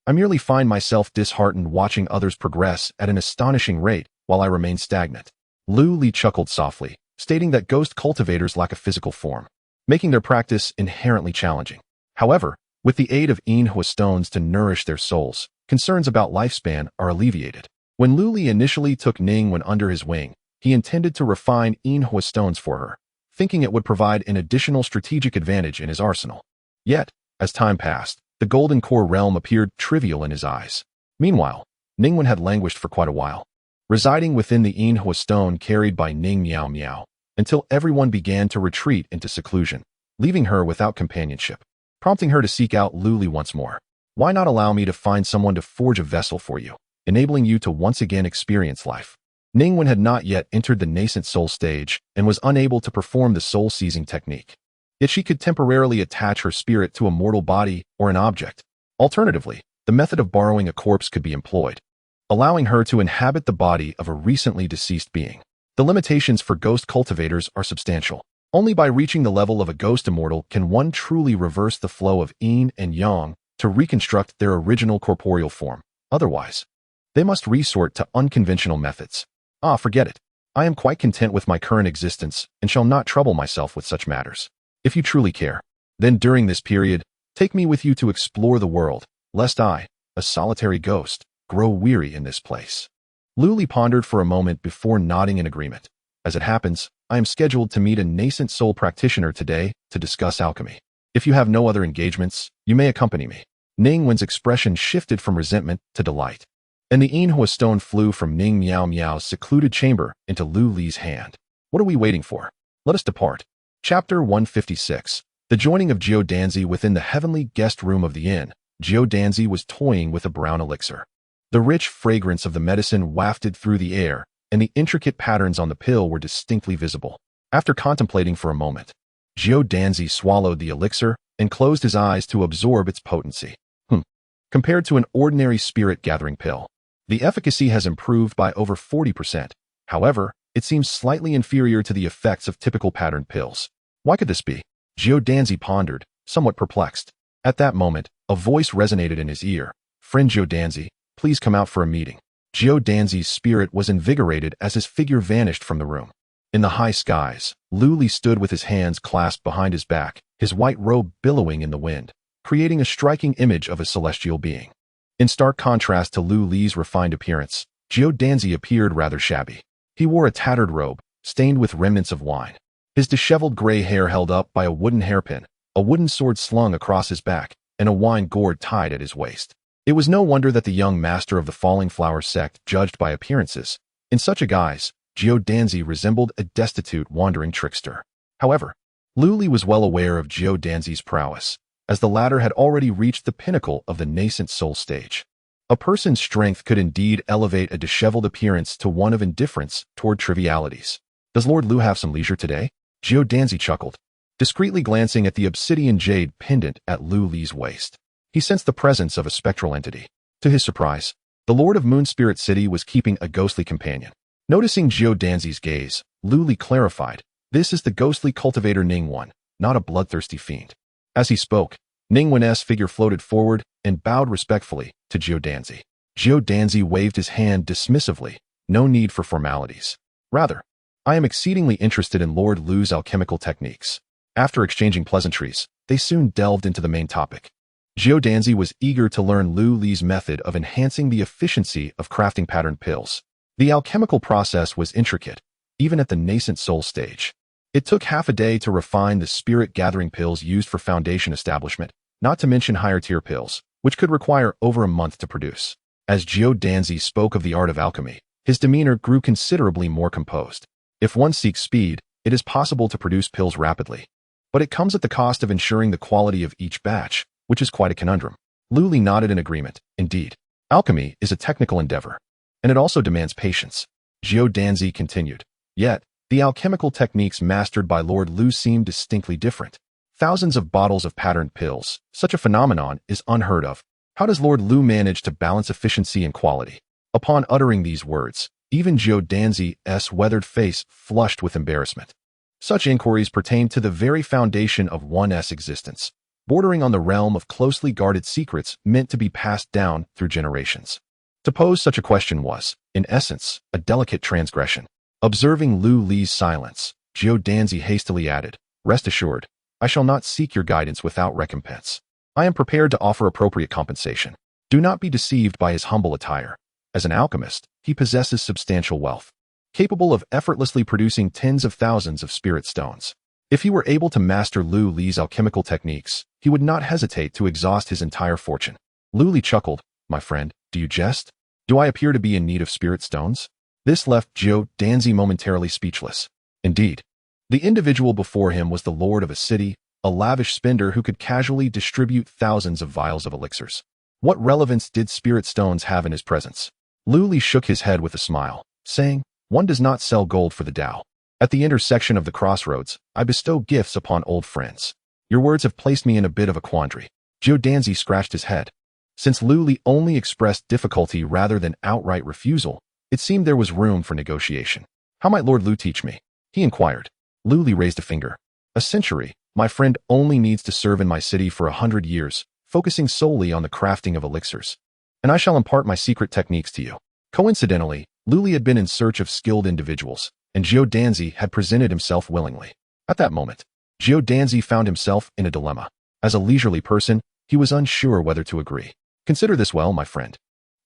I merely find myself disheartened watching others progress at an astonishing rate while I remain stagnant. Lu Li chuckled softly, stating that ghost cultivators lack a physical form, making their practice inherently challenging. However, with the aid of Yin Hua stones to nourish their souls, concerns about lifespan are alleviated. When Lu Li initially took Ningwen under his wing, he intended to refine Yin Hua stones for her, thinking it would provide an additional strategic advantage in his arsenal. Yet, as time passed, the golden core realm appeared trivial in his eyes. Meanwhile, Ningwen had languished for quite a while, residing within the Yin Hua stone carried by Ning Miao Miao, until everyone began to retreat into seclusion, leaving her without companionship, prompting her to seek out Lu Li once more. Why not allow me to find someone to forge a vessel for you, enabling you to once again experience life? Ningwen had not yet entered the nascent soul stage and was unable to perform the soul-seizing technique. Yet she could temporarily attach her spirit to a mortal body or an object. Alternatively, the method of borrowing a corpse could be employed, allowing her to inhabit the body of a recently deceased being. The limitations for ghost cultivators are substantial. Only by reaching the level of a ghost immortal can one truly reverse the flow of yin and yang to reconstruct their original corporeal form. Otherwise, they must resort to unconventional methods. Forget it. I am quite content with my current existence and shall not trouble myself with such matters. If you truly care, then during this period, take me with you to explore the world, lest I, a solitary ghost, grow weary in this place. Lu Li pondered for a moment before nodding in agreement. As it happens, I am scheduled to meet a nascent soul practitioner today to discuss alchemy. If you have no other engagements, you may accompany me. Ning Wen's expression shifted from resentment to delight, and the Inhua stone flew from Ning Miao Miao's secluded chamber into Lu Li's hand. What are we waiting for? Let us depart. Chapter 156. The joining of Jiu Danzi within the heavenly guest room of the inn. Jiu Danzi was toying with a brown elixir. The rich fragrance of the medicine wafted through the air, and the intricate patterns on the pill were distinctly visible. After contemplating for a moment, Jiu Danzi swallowed the elixir and closed his eyes to absorb its potency. Compared to an ordinary spirit-gathering pill, the efficacy has improved by over 40%. However, it seems slightly inferior to the effects of typical patterned pills. Why could this be? Jiu Danzi pondered, somewhat perplexed. At that moment, a voice resonated in his ear. Friend Jiu Danzi, please come out for a meeting. Jiu Danzi's spirit was invigorated as his figure vanished from the room. In the high skies, Lu Li stood with his hands clasped behind his back, his white robe billowing in the wind, creating a striking image of a celestial being. In stark contrast to Lu Li's refined appearance, Jiu Danzi appeared rather shabby. He wore a tattered robe, stained with remnants of wine. His disheveled gray hair held up by a wooden hairpin, a wooden sword slung across his back, and a wine gourd tied at his waist. It was no wonder that the young master of the Falling Flower sect judged by appearances. In such a guise, Jiu Danzi resembled a destitute, wandering trickster. However, Lu Li was well aware of Jiu Danzi's prowess, as the latter had already reached the pinnacle of the nascent soul stage. A person's strength could indeed elevate a disheveled appearance to one of indifference toward trivialities. Does Lord Lu have some leisure today? Jiu Danzi chuckled, discreetly glancing at the obsidian jade pendant at Lu Li's waist. He sensed the presence of a spectral entity. To his surprise, the Lord of Moon Spirit City was keeping a ghostly companion. Noticing Jiu Danzi's gaze, Lu Li clarified, "This is the ghostly cultivator Ning Wen, not a bloodthirsty fiend." As he spoke, Ning Wen's figure floated forward and bowed respectfully to Jiu Danzi. Jiu Danzi waved his hand dismissively. No need for formalities. Rather, I am exceedingly interested in Lord Lu's alchemical techniques. After exchanging pleasantries, they soon delved into the main topic. Jiu Danzi was eager to learn Lu Li's method of enhancing the efficiency of crafting patterned pills. The alchemical process was intricate, even at the nascent soul stage. It took half a day to refine the spirit-gathering pills used for foundation establishment, not to mention higher-tier pills, which could require over a month to produce. As Jiu Danzi spoke of the art of alchemy, his demeanor grew considerably more composed. If one seeks speed, it is possible to produce pills rapidly, but it comes at the cost of ensuring the quality of each batch, which is quite a conundrum. Lu Li nodded in agreement. Indeed, alchemy is a technical endeavor, and it also demands patience. Jiu Danzi continued. Yet, the alchemical techniques mastered by Lord Lu seem distinctly different. Thousands of bottles of patterned pills. Such a phenomenon is unheard of. How does Lord Lu manage to balance efficiency and quality? Upon uttering these words, even Jiu Danzi's weathered face flushed with embarrassment. Such inquiries pertain to the very foundation of one's existence, bordering on the realm of closely guarded secrets meant to be passed down through generations. To pose such a question was, in essence, a delicate transgression. Observing Lu Li's silence, Jiu Danzi hastily added, "Rest assured, I shall not seek your guidance without recompense. I am prepared to offer appropriate compensation. Do not be deceived by his humble attire. As an alchemist, he possesses substantial wealth, capable of effortlessly producing tens of thousands of spirit stones. If he were able to master Lu Li's alchemical techniques, he would not hesitate to exhaust his entire fortune." Lu Li chuckled, "My friend, do you jest? Do I appear to be in need of spirit stones?" This left Jiu Danzi momentarily speechless. Indeed, the individual before him was the lord of a city, a lavish spender who could casually distribute thousands of vials of elixirs. What relevance did spirit stones have in his presence? Lu Li shook his head with a smile, saying, "One does not sell gold for the Tao. At the intersection of the crossroads, I bestow gifts upon old friends. Your words have placed me in a bit of a quandary." Jiu Danzi scratched his head. Since Lu Li only expressed difficulty rather than outright refusal, it seemed there was room for negotiation. "How might Lord Lu teach me?" he inquired. Lu Li raised a finger. "A century. My friend only needs to serve in my city for 100 years, focusing solely on the crafting of elixirs, and I shall impart my secret techniques to you." Coincidentally, Lu Li had been in search of skilled individuals, and Jiu Danzi had presented himself willingly. At that moment, Jiu Danzi found himself in a dilemma. As a leisurely person, he was unsure whether to agree. "Consider this well, my friend.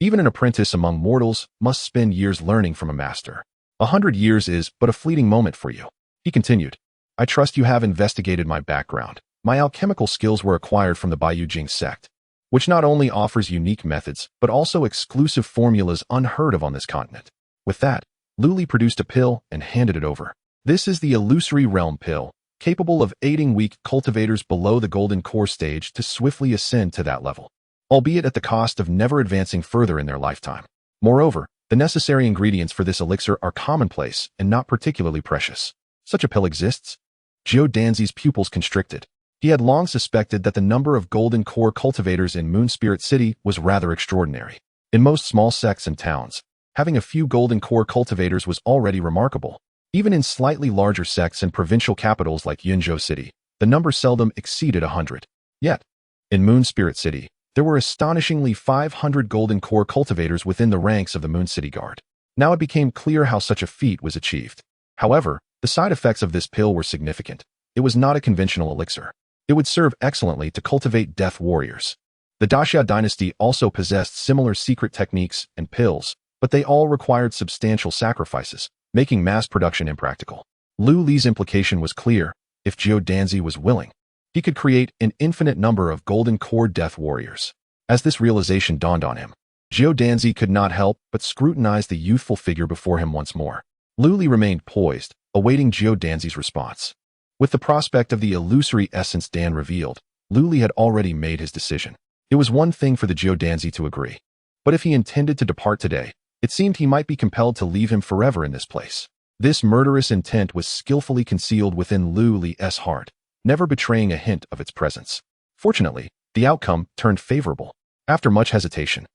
Even an apprentice among mortals must spend years learning from a master. 100 years is but a fleeting moment for you. He continued, I trust you have investigated my background. My alchemical skills were acquired from the Baiyujing sect, which not only offers unique methods, but also exclusive formulas unheard of on this continent. With that, Lu Li produced a pill and handed it over. This is the Illusory Realm pill, capable of aiding weak cultivators below the golden core stage to swiftly ascend to that level, albeit at the cost of never advancing further in their lifetime. Moreover, the necessary ingredients for this elixir are commonplace and not particularly precious. Such a pill exists? Zhou Danzi's pupils constricted. He had long suspected that the number of golden core cultivators in Moon Spirit City was rather extraordinary. In most small sects and towns, having a few golden core cultivators was already remarkable. Even in slightly larger sects and provincial capitals like Yunzhou City, the number seldom exceeded 100. Yet, in Moon Spirit City, there were astonishingly 500 golden core cultivators within the ranks of the Moon City Guard. Now it became clear how such a feat was achieved. However, the side effects of this pill were significant. It was not a conventional elixir. It would serve excellently to cultivate death warriors. The Daxia dynasty also possessed similar secret techniques and pills, but they all required substantial sacrifices, making mass production impractical. Lu Li's implication was clear. If Zhou Danzi was willing, he could create an infinite number of golden core death warriors. As this realization dawned on him, Zhou Danzi could not help but scrutinize the youthful figure before him once more. Lu Li remained poised, awaiting Zhou Danzi's response. With the prospect of the illusory essence Dan revealed, Lu Li had already made his decision. It was one thing for the Zhou Danzi to agree, but if he intended to depart today, it seemed he might be compelled to leave him forever in this place. This murderous intent was skillfully concealed within Lu Li's heart, never betraying a hint of its presence. Fortunately, the outcome turned favorable. After much hesitation,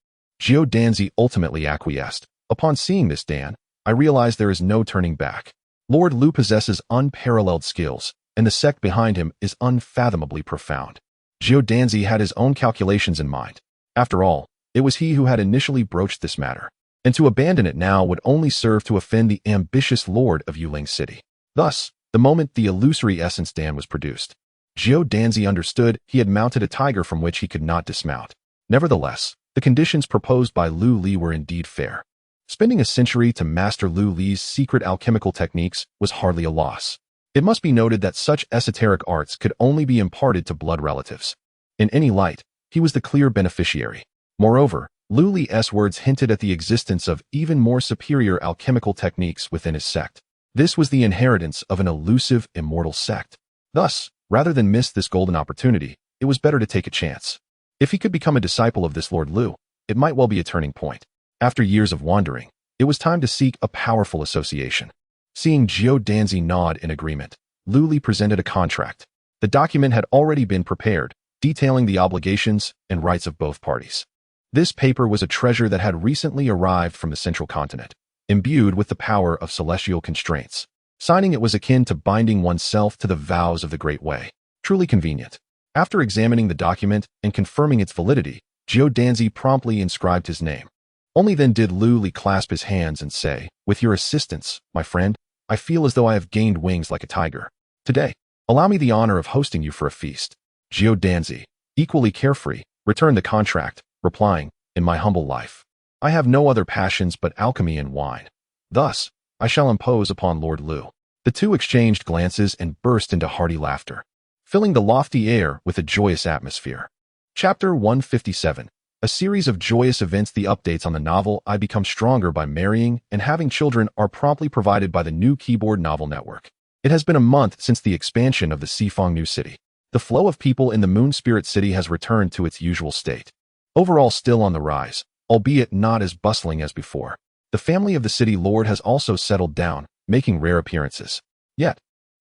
Zhou Danzi ultimately acquiesced. Upon seeing this, Dan, I realized there is no turning back. Lord Lu possesses unparalleled skills, and the sect behind him is unfathomably profound. Zhou Danzi had his own calculations in mind. After all, it was he who had initially broached this matter, and to abandon it now would only serve to offend the ambitious lord of Yuling City. Thus, the moment the illusory essence Dan was produced, Zhou Danzi understood he had mounted a tiger from which he could not dismount. Nevertheless, the conditions proposed by Lu Li were indeed fair. Spending a century to master Lu Li's secret alchemical techniques was hardly a loss. It must be noted that such esoteric arts could only be imparted to blood relatives. In any light, he was the clear beneficiary. Moreover, Lu Li's words hinted at the existence of even more superior alchemical techniques within his sect. This was the inheritance of an elusive, immortal sect. Thus, rather than miss this golden opportunity, it was better to take a chance. If he could become a disciple of this Lord Lu, it might well be a turning point. After years of wandering, it was time to seek a powerful association. Seeing Zhou Danzi nod in agreement, Lu Li presented a contract. The document had already been prepared, detailing the obligations and rights of both parties. This paper was a treasure that had recently arrived from the central continent, imbued with the power of celestial constraints. Signing it was akin to binding oneself to the vows of the Great Way. Truly convenient. After examining the document and confirming its validity, Zhou Danzi promptly inscribed his name. Only then did Lu Li clasp his hands and say, with your assistance, my friend, I feel as though I have gained wings like a tiger. Today, allow me the honor of hosting you for a feast. Zhou Danzi, equally carefree, returned the contract, replying, in my humble life, I have no other passions but alchemy and wine. Thus, I shall impose upon Lord Lu. The two exchanged glances and burst into hearty laughter, filling the lofty air with a joyous atmosphere. Chapter 157. A series of joyous events. The updates on the novel I Become Stronger by Marrying and Having Children are promptly provided by the new Keyboard Novel Network. It has been a month since the expansion of the Sifang New City. The flow of people in the Moon Spirit City has returned to its usual state. Overall still on the rise, albeit not as bustling as before. The family of the city lord has also settled down, making rare appearances. Yet,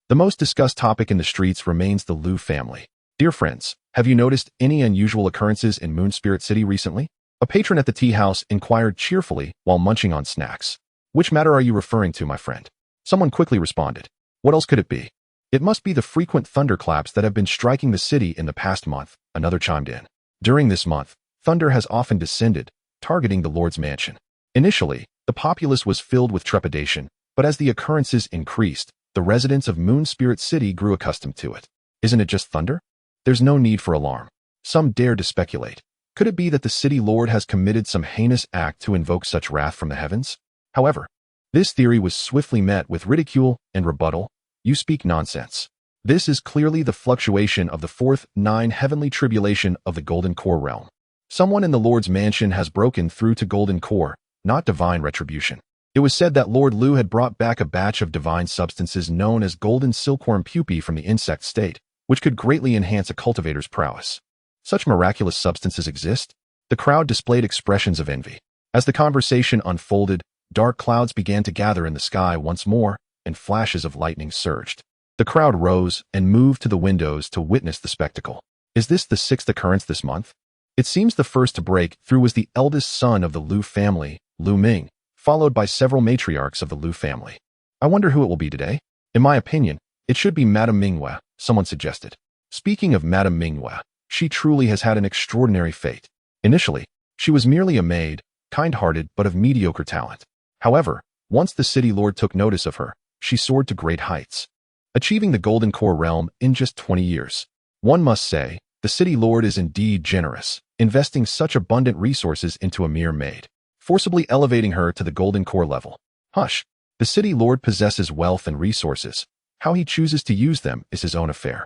the most discussed topic in the streets remains the Lu family. Dear friends, have you noticed any unusual occurrences in Moon Spirit City recently? A patron at the tea house inquired cheerfully while munching on snacks. Which matter are you referring to, my friend? Someone quickly responded. What else could it be? It must be the frequent thunderclaps that have been striking the city in the past month, another chimed in. During this month, thunder has often descended, targeting the Lord's mansion. Initially, the populace was filled with trepidation, but as the occurrences increased, the residents of Moon Spirit City grew accustomed to it. Isn't it just thunder? There's no need for alarm. Some dared to speculate. Could it be that the city lord has committed some heinous act to invoke such wrath from the heavens? However, this theory was swiftly met with ridicule and rebuttal. You speak nonsense. This is clearly the fluctuation of the fourth nine heavenly tribulation of the Golden Core realm. Someone in the Lord's mansion has broken through to Golden Core, not divine retribution. It was said that Lord Lu had brought back a batch of divine substances known as golden silkworm pupae from the insect state, which could greatly enhance a cultivator's prowess. Such miraculous substances exist? The crowd displayed expressions of envy. As the conversation unfolded, dark clouds began to gather in the sky once more, and flashes of lightning surged. The crowd rose and moved to the windows to witness the spectacle. Is this the sixth occurrence this month? It seems the first to break through was the eldest son of the Lu family, Lu Ming, followed by several matriarchs of the Lu family. I wonder who it will be today? In my opinion, it should be Madame Mingyue, someone suggested. Speaking of Madame Mingyue, she truly has had an extraordinary fate. Initially, she was merely a maid, kind-hearted but of mediocre talent. However, once the city lord took notice of her, she soared to great heights, achieving the Golden Core realm in just 20 years. One must say, the city lord is indeed generous, investing such abundant resources into a mere maid, forcibly elevating her to the Golden Core level. Hush, the city lord possesses wealth and resources. How he chooses to use them is his own affair.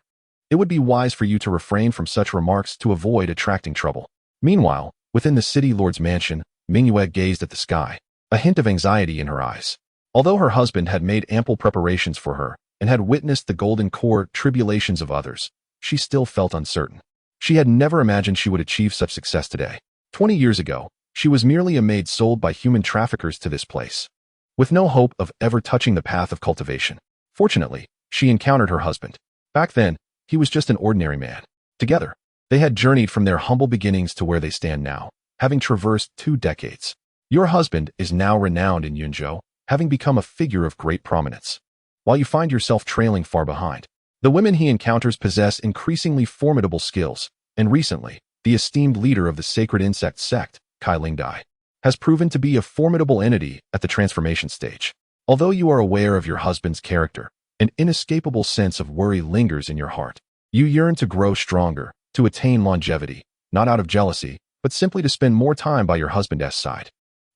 It would be wise for you to refrain from such remarks to avoid attracting trouble. Meanwhile, within the city lord's mansion, Mingyue gazed at the sky, a hint of anxiety in her eyes. Although her husband had made ample preparations for her and had witnessed the Golden Core tribulations of others, she still felt uncertain. She had never imagined she would achieve such success today. 20 years ago, she was merely a maid sold by human traffickers to this place, with no hope of ever touching the path of cultivation. Fortunately, she encountered her husband. Back then, he was just an ordinary man. Together, they had journeyed from their humble beginnings to where they stand now, having traversed 2 decades. Your husband is now renowned in Yunzhou, having become a figure of great prominence, while you find yourself trailing far behind. The women he encounters possess increasingly formidable skills, and recently, the esteemed leader of the sacred insect sect, Kai Lingdai, has proven to be a formidable entity at the transformation stage. Although you are aware of your husband's character, an inescapable sense of worry lingers in your heart. You yearn to grow stronger, to attain longevity, not out of jealousy, but simply to spend more time by your husband's side.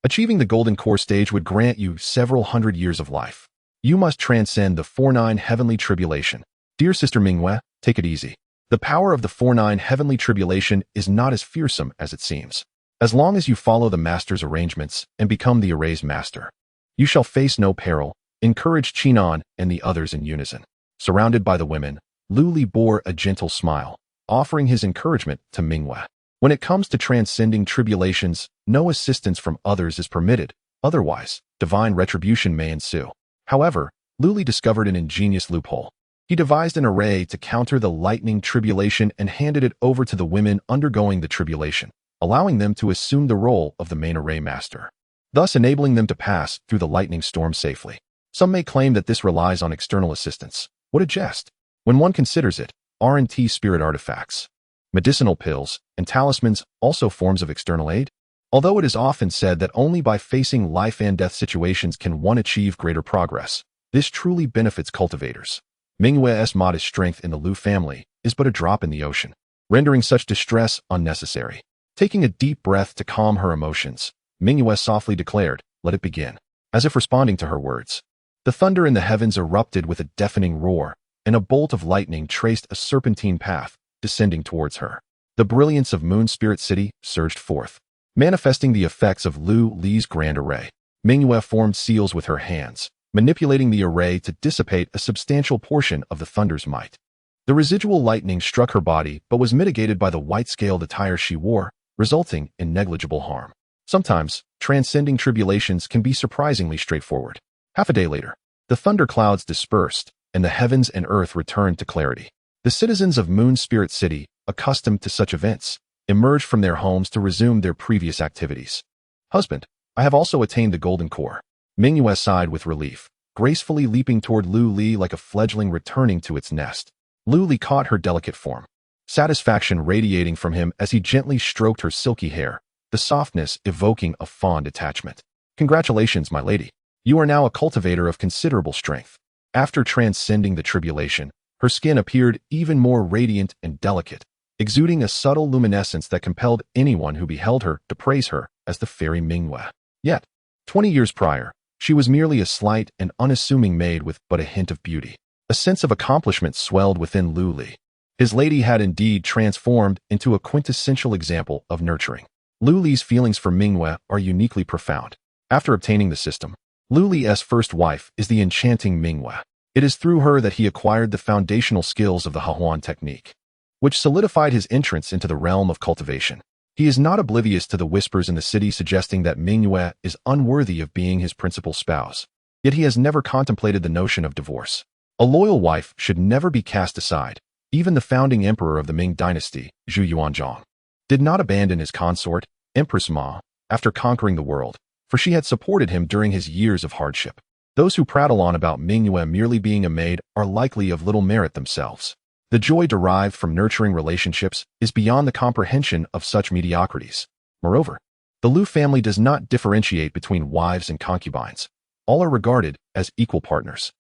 Achieving the Golden Core stage would grant you several hundred years of life. You must transcend the 4-9 heavenly tribulation. Dear Sister Mingyue, take it easy. The power of the 4-9 heavenly tribulation is not as fearsome as it seems. As long as you follow the master's arrangements and become the erased master, you shall face no peril, encouraged Chinon and the others in unison. Surrounded by the women, Lu Li bore a gentle smile, offering his encouragement to Mingyue. When it comes to transcending tribulations, no assistance from others is permitted, otherwise, divine retribution may ensue. However, Lu Li discovered an ingenious loophole. He devised an array to counter the lightning tribulation and handed it over to the women undergoing the tribulation, allowing them to assume the role of the main array master, thus enabling them to pass through the lightning storm safely. Some may claim that this relies on external assistance. What a jest! When one considers it, R&T spirit artifacts, medicinal pills, and talismans also forms of external aid? Although it is often said that only by facing life and death situations can one achieve greater progress, this truly benefits cultivators. Mingyue's modest strength in the Lu family is but a drop in the ocean, rendering such distress unnecessary. Taking a deep breath to calm her emotions, Mingyue softly declared, "Let it begin." As if responding to her words, the thunder in the heavens erupted with a deafening roar, and a bolt of lightning traced a serpentine path, descending towards her. The brilliance of Moon Spirit City surged forth, manifesting the effects of Lu Li's grand array. Mingyue formed seals with her hands, manipulating the array to dissipate a substantial portion of the thunder's might. The residual lightning struck her body but was mitigated by the white-scaled attire she wore, resulting in negligible harm. Sometimes, transcending tribulations can be surprisingly straightforward. Half a day later, the thunder clouds dispersed, and the heavens and earth returned to clarity. The citizens of Moon Spirit City, accustomed to such events, emerged from their homes to resume their previous activities. "Husband, I have also attained the Golden Core." Mingyue sighed with relief, gracefully leaping toward Lu Li like a fledgling returning to its nest. Lu Li caught her delicate form, satisfaction radiating from him as he gently stroked her silky hair, the softness evoking a fond attachment. "Congratulations, my lady. You are now a cultivator of considerable strength." After transcending the tribulation, her skin appeared even more radiant and delicate, exuding a subtle luminescence that compelled anyone who beheld her to praise her as the fairy Mingyue. Yet, 20 years prior, she was merely a slight and unassuming maid with but a hint of beauty. A sense of accomplishment swelled within Lu Li. His lady had indeed transformed into a quintessential example of nurturing. Lu Li's feelings for Mingyue are uniquely profound. After obtaining the system, Lu Li's first wife is the enchanting Mingyue. It is through her that he acquired the foundational skills of the Hahuan technique, which solidified his entrance into the realm of cultivation. He is not oblivious to the whispers in the city suggesting that Mingyue is unworthy of being his principal spouse. Yet he has never contemplated the notion of divorce. A loyal wife should never be cast aside. Even the founding emperor of the Ming dynasty, Zhu Yuanzhang, did not abandon his consort, Empress Ma, after conquering the world, for she had supported him during his years of hardship. Those who prattle on about Mingyue merely being a maid are likely of little merit themselves. The joy derived from nurturing relationships is beyond the comprehension of such mediocrities. Moreover, the Lu family does not differentiate between wives and concubines. All are regarded as equal partners.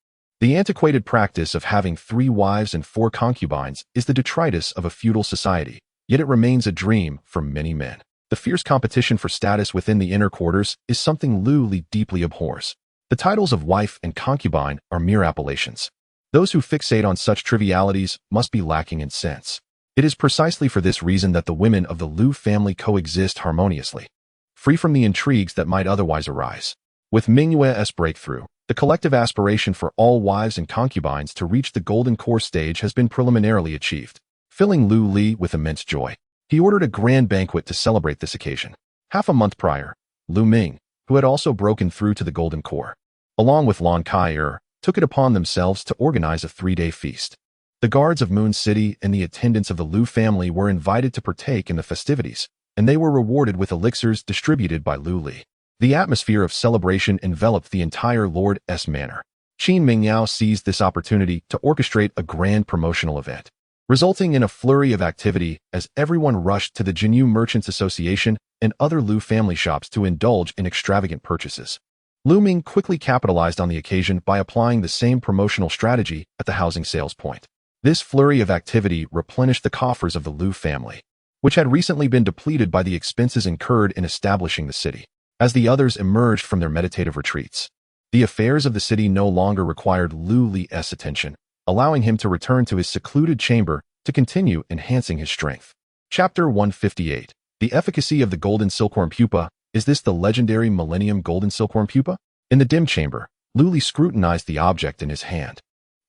The antiquated practice of having 3 wives and 4 concubines is the detritus of a feudal society, yet it remains a dream for many men. The fierce competition for status within the inner quarters is something Lu Li deeply abhors. The titles of wife and concubine are mere appellations. Those who fixate on such trivialities must be lacking in sense. It is precisely for this reason that the women of the Lu family coexist harmoniously, free from the intrigues that might otherwise arise. With Mingyue's breakthrough, the collective aspiration for all wives and concubines to reach the golden core stage has been preliminarily achieved, filling Lu Li with immense joy. He ordered a grand banquet to celebrate this occasion. Half a month prior, Lu Ming, who had also broken through to the golden core, along with Lon Kai took it upon themselves to organize a 3-day feast. The guards of Moon City and the attendants of the Lu family were invited to partake in the festivities, and they were rewarded with elixirs distributed by Lu Li. The atmosphere of celebration enveloped the entire Lord's manor. Qin Mingyao seized this opportunity to orchestrate a grand promotional event, resulting in a flurry of activity as everyone rushed to the Jinyu Merchants Association and other Lu family shops to indulge in extravagant purchases. Lu Ming quickly capitalized on the occasion by applying the same promotional strategy at the housing sales point. This flurry of activity replenished the coffers of the Lu family, which had recently been depleted by the expenses incurred in establishing the city. As the others emerged from their meditative retreats, the affairs of the city no longer required Lu Li's attention, allowing him to return to his secluded chamber to continue enhancing his strength. Chapter 158. The efficacy of the golden silkworm pupa. Is this the legendary Millennium Golden Silkworm pupa? In the dim chamber, Lu Li scrutinized the object in his hand.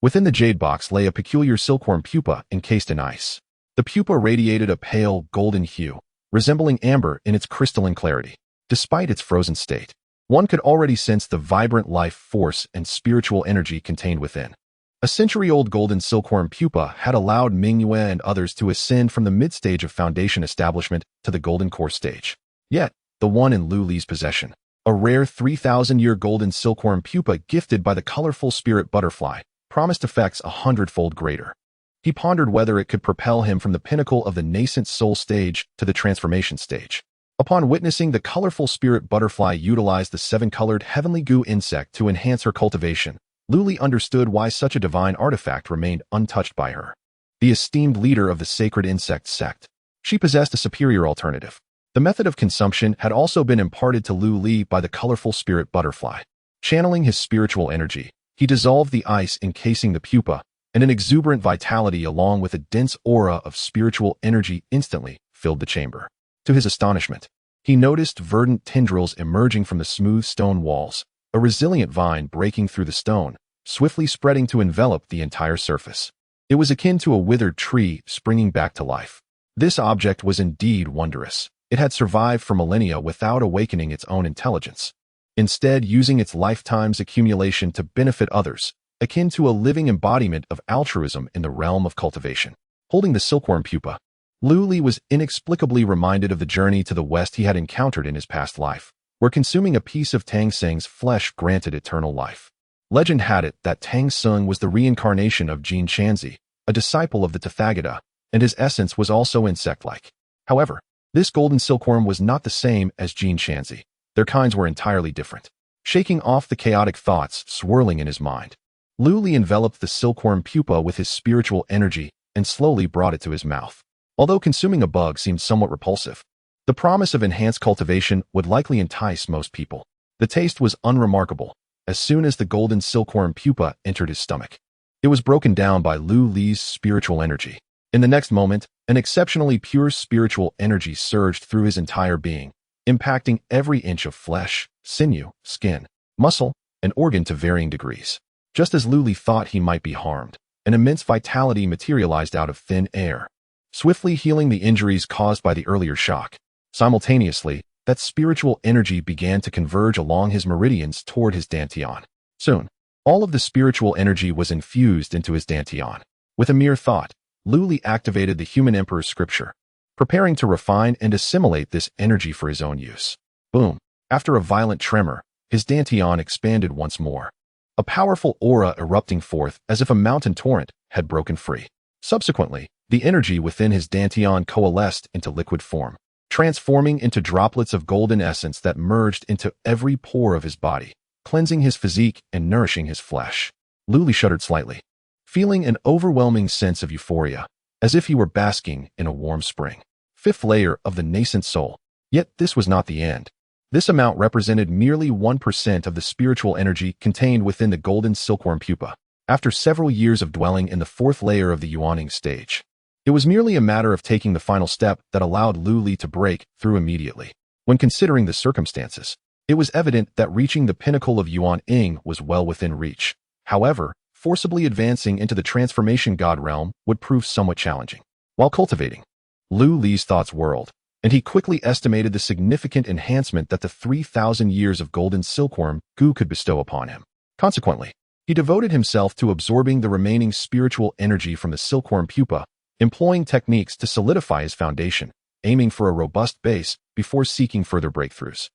Within the jade box lay a peculiar silkworm pupa encased in ice. The pupa radiated a pale, golden hue, resembling amber in its crystalline clarity. Despite its frozen state, one could already sense the vibrant life force and spiritual energy contained within. A century-old golden silkworm pupa had allowed Mingyue and others to ascend from the mid-stage of foundation establishment to the golden core stage. Yet, the one in Lu Li's possession, a rare 3,000-year golden silkworm pupa gifted by the colorful spirit butterfly, promised effects 100-fold greater. He pondered whether it could propel him from the pinnacle of the nascent soul stage to the transformation stage. Upon witnessing the colorful spirit butterfly utilize the 7-colored heavenly goo insect to enhance her cultivation, Lu Li understood why such a divine artifact remained untouched by her. The esteemed leader of the sacred insect sect, she possessed a superior alternative. The method of consumption had also been imparted to Lu Li by the colorful spirit butterfly. Channeling his spiritual energy, he dissolved the ice encasing the pupa, and an exuberant vitality along with a dense aura of spiritual energy instantly filled the chamber. To his astonishment, he noticed verdant tendrils emerging from the smooth stone walls, a resilient vine breaking through the stone, swiftly spreading to envelop the entire surface. It was akin to a withered tree springing back to life. This object was indeed wondrous. It had survived for millennia without awakening its own intelligence, instead using its lifetime's accumulation to benefit others, akin to a living embodiment of altruism in the realm of cultivation. Holding the silkworm pupa, Lu Li was inexplicably reminded of the journey to the west he had encountered in his past life, where consuming a piece of Tang Seng's flesh granted eternal life. Legend had it that Tang Seng was the reincarnation of Jin Shanzi, a disciple of the Tathagata, and his essence was also insect-like. However, this golden silkworm was not the same as Jin Shanzi. Their kinds were entirely different. Shaking off the chaotic thoughts swirling in his mind, Lu Li enveloped the silkworm pupa with his spiritual energy and slowly brought it to his mouth. Although consuming a bug seemed somewhat repulsive, the promise of enhanced cultivation would likely entice most people. The taste was unremarkable as soon as the golden silkworm pupa entered his stomach. It was broken down by Lu Li's spiritual energy. In the next moment, an exceptionally pure spiritual energy surged through his entire being, impacting every inch of flesh, sinew, skin, muscle, and organ to varying degrees. Just as Lu Li thought he might be harmed, an immense vitality materialized out of thin air, swiftly healing the injuries caused by the earlier shock. Simultaneously, that spiritual energy began to converge along his meridians toward his dantian. Soon, all of the spiritual energy was infused into his dantian. With a mere thought, Lu Li activated the human emperor's scripture, preparing to refine and assimilate this energy for his own use. Boom! After a violent tremor, his dantian expanded once more, a powerful aura erupting forth as if a mountain torrent had broken free. Subsequently, the energy within his dantian coalesced into liquid form, transforming into droplets of golden essence that merged into every pore of his body, cleansing his physique and nourishing his flesh. Lu Li shuddered slightly, feeling an overwhelming sense of euphoria, as if he were basking in a warm spring. Fifth layer of the nascent soul. Yet this was not the end. This amount represented merely 1% of the spiritual energy contained within the golden silkworm pupa. After several years of dwelling in the fourth layer of the yuaning stage, it was merely a matter of taking the final step that allowed Lu Li to break through immediately. When considering the circumstances, it was evident that reaching the pinnacle of Yuan Ying was well within reach. However, forcibly advancing into the transformation god realm would prove somewhat challenging. While cultivating, Lu Li's thoughts whirled, and he quickly estimated the significant enhancement that the 3,000 years of golden silkworm goo could bestow upon him. Consequently, he devoted himself to absorbing the remaining spiritual energy from the silkworm pupa, employing techniques to solidify his foundation, aiming for a robust base before seeking further breakthroughs.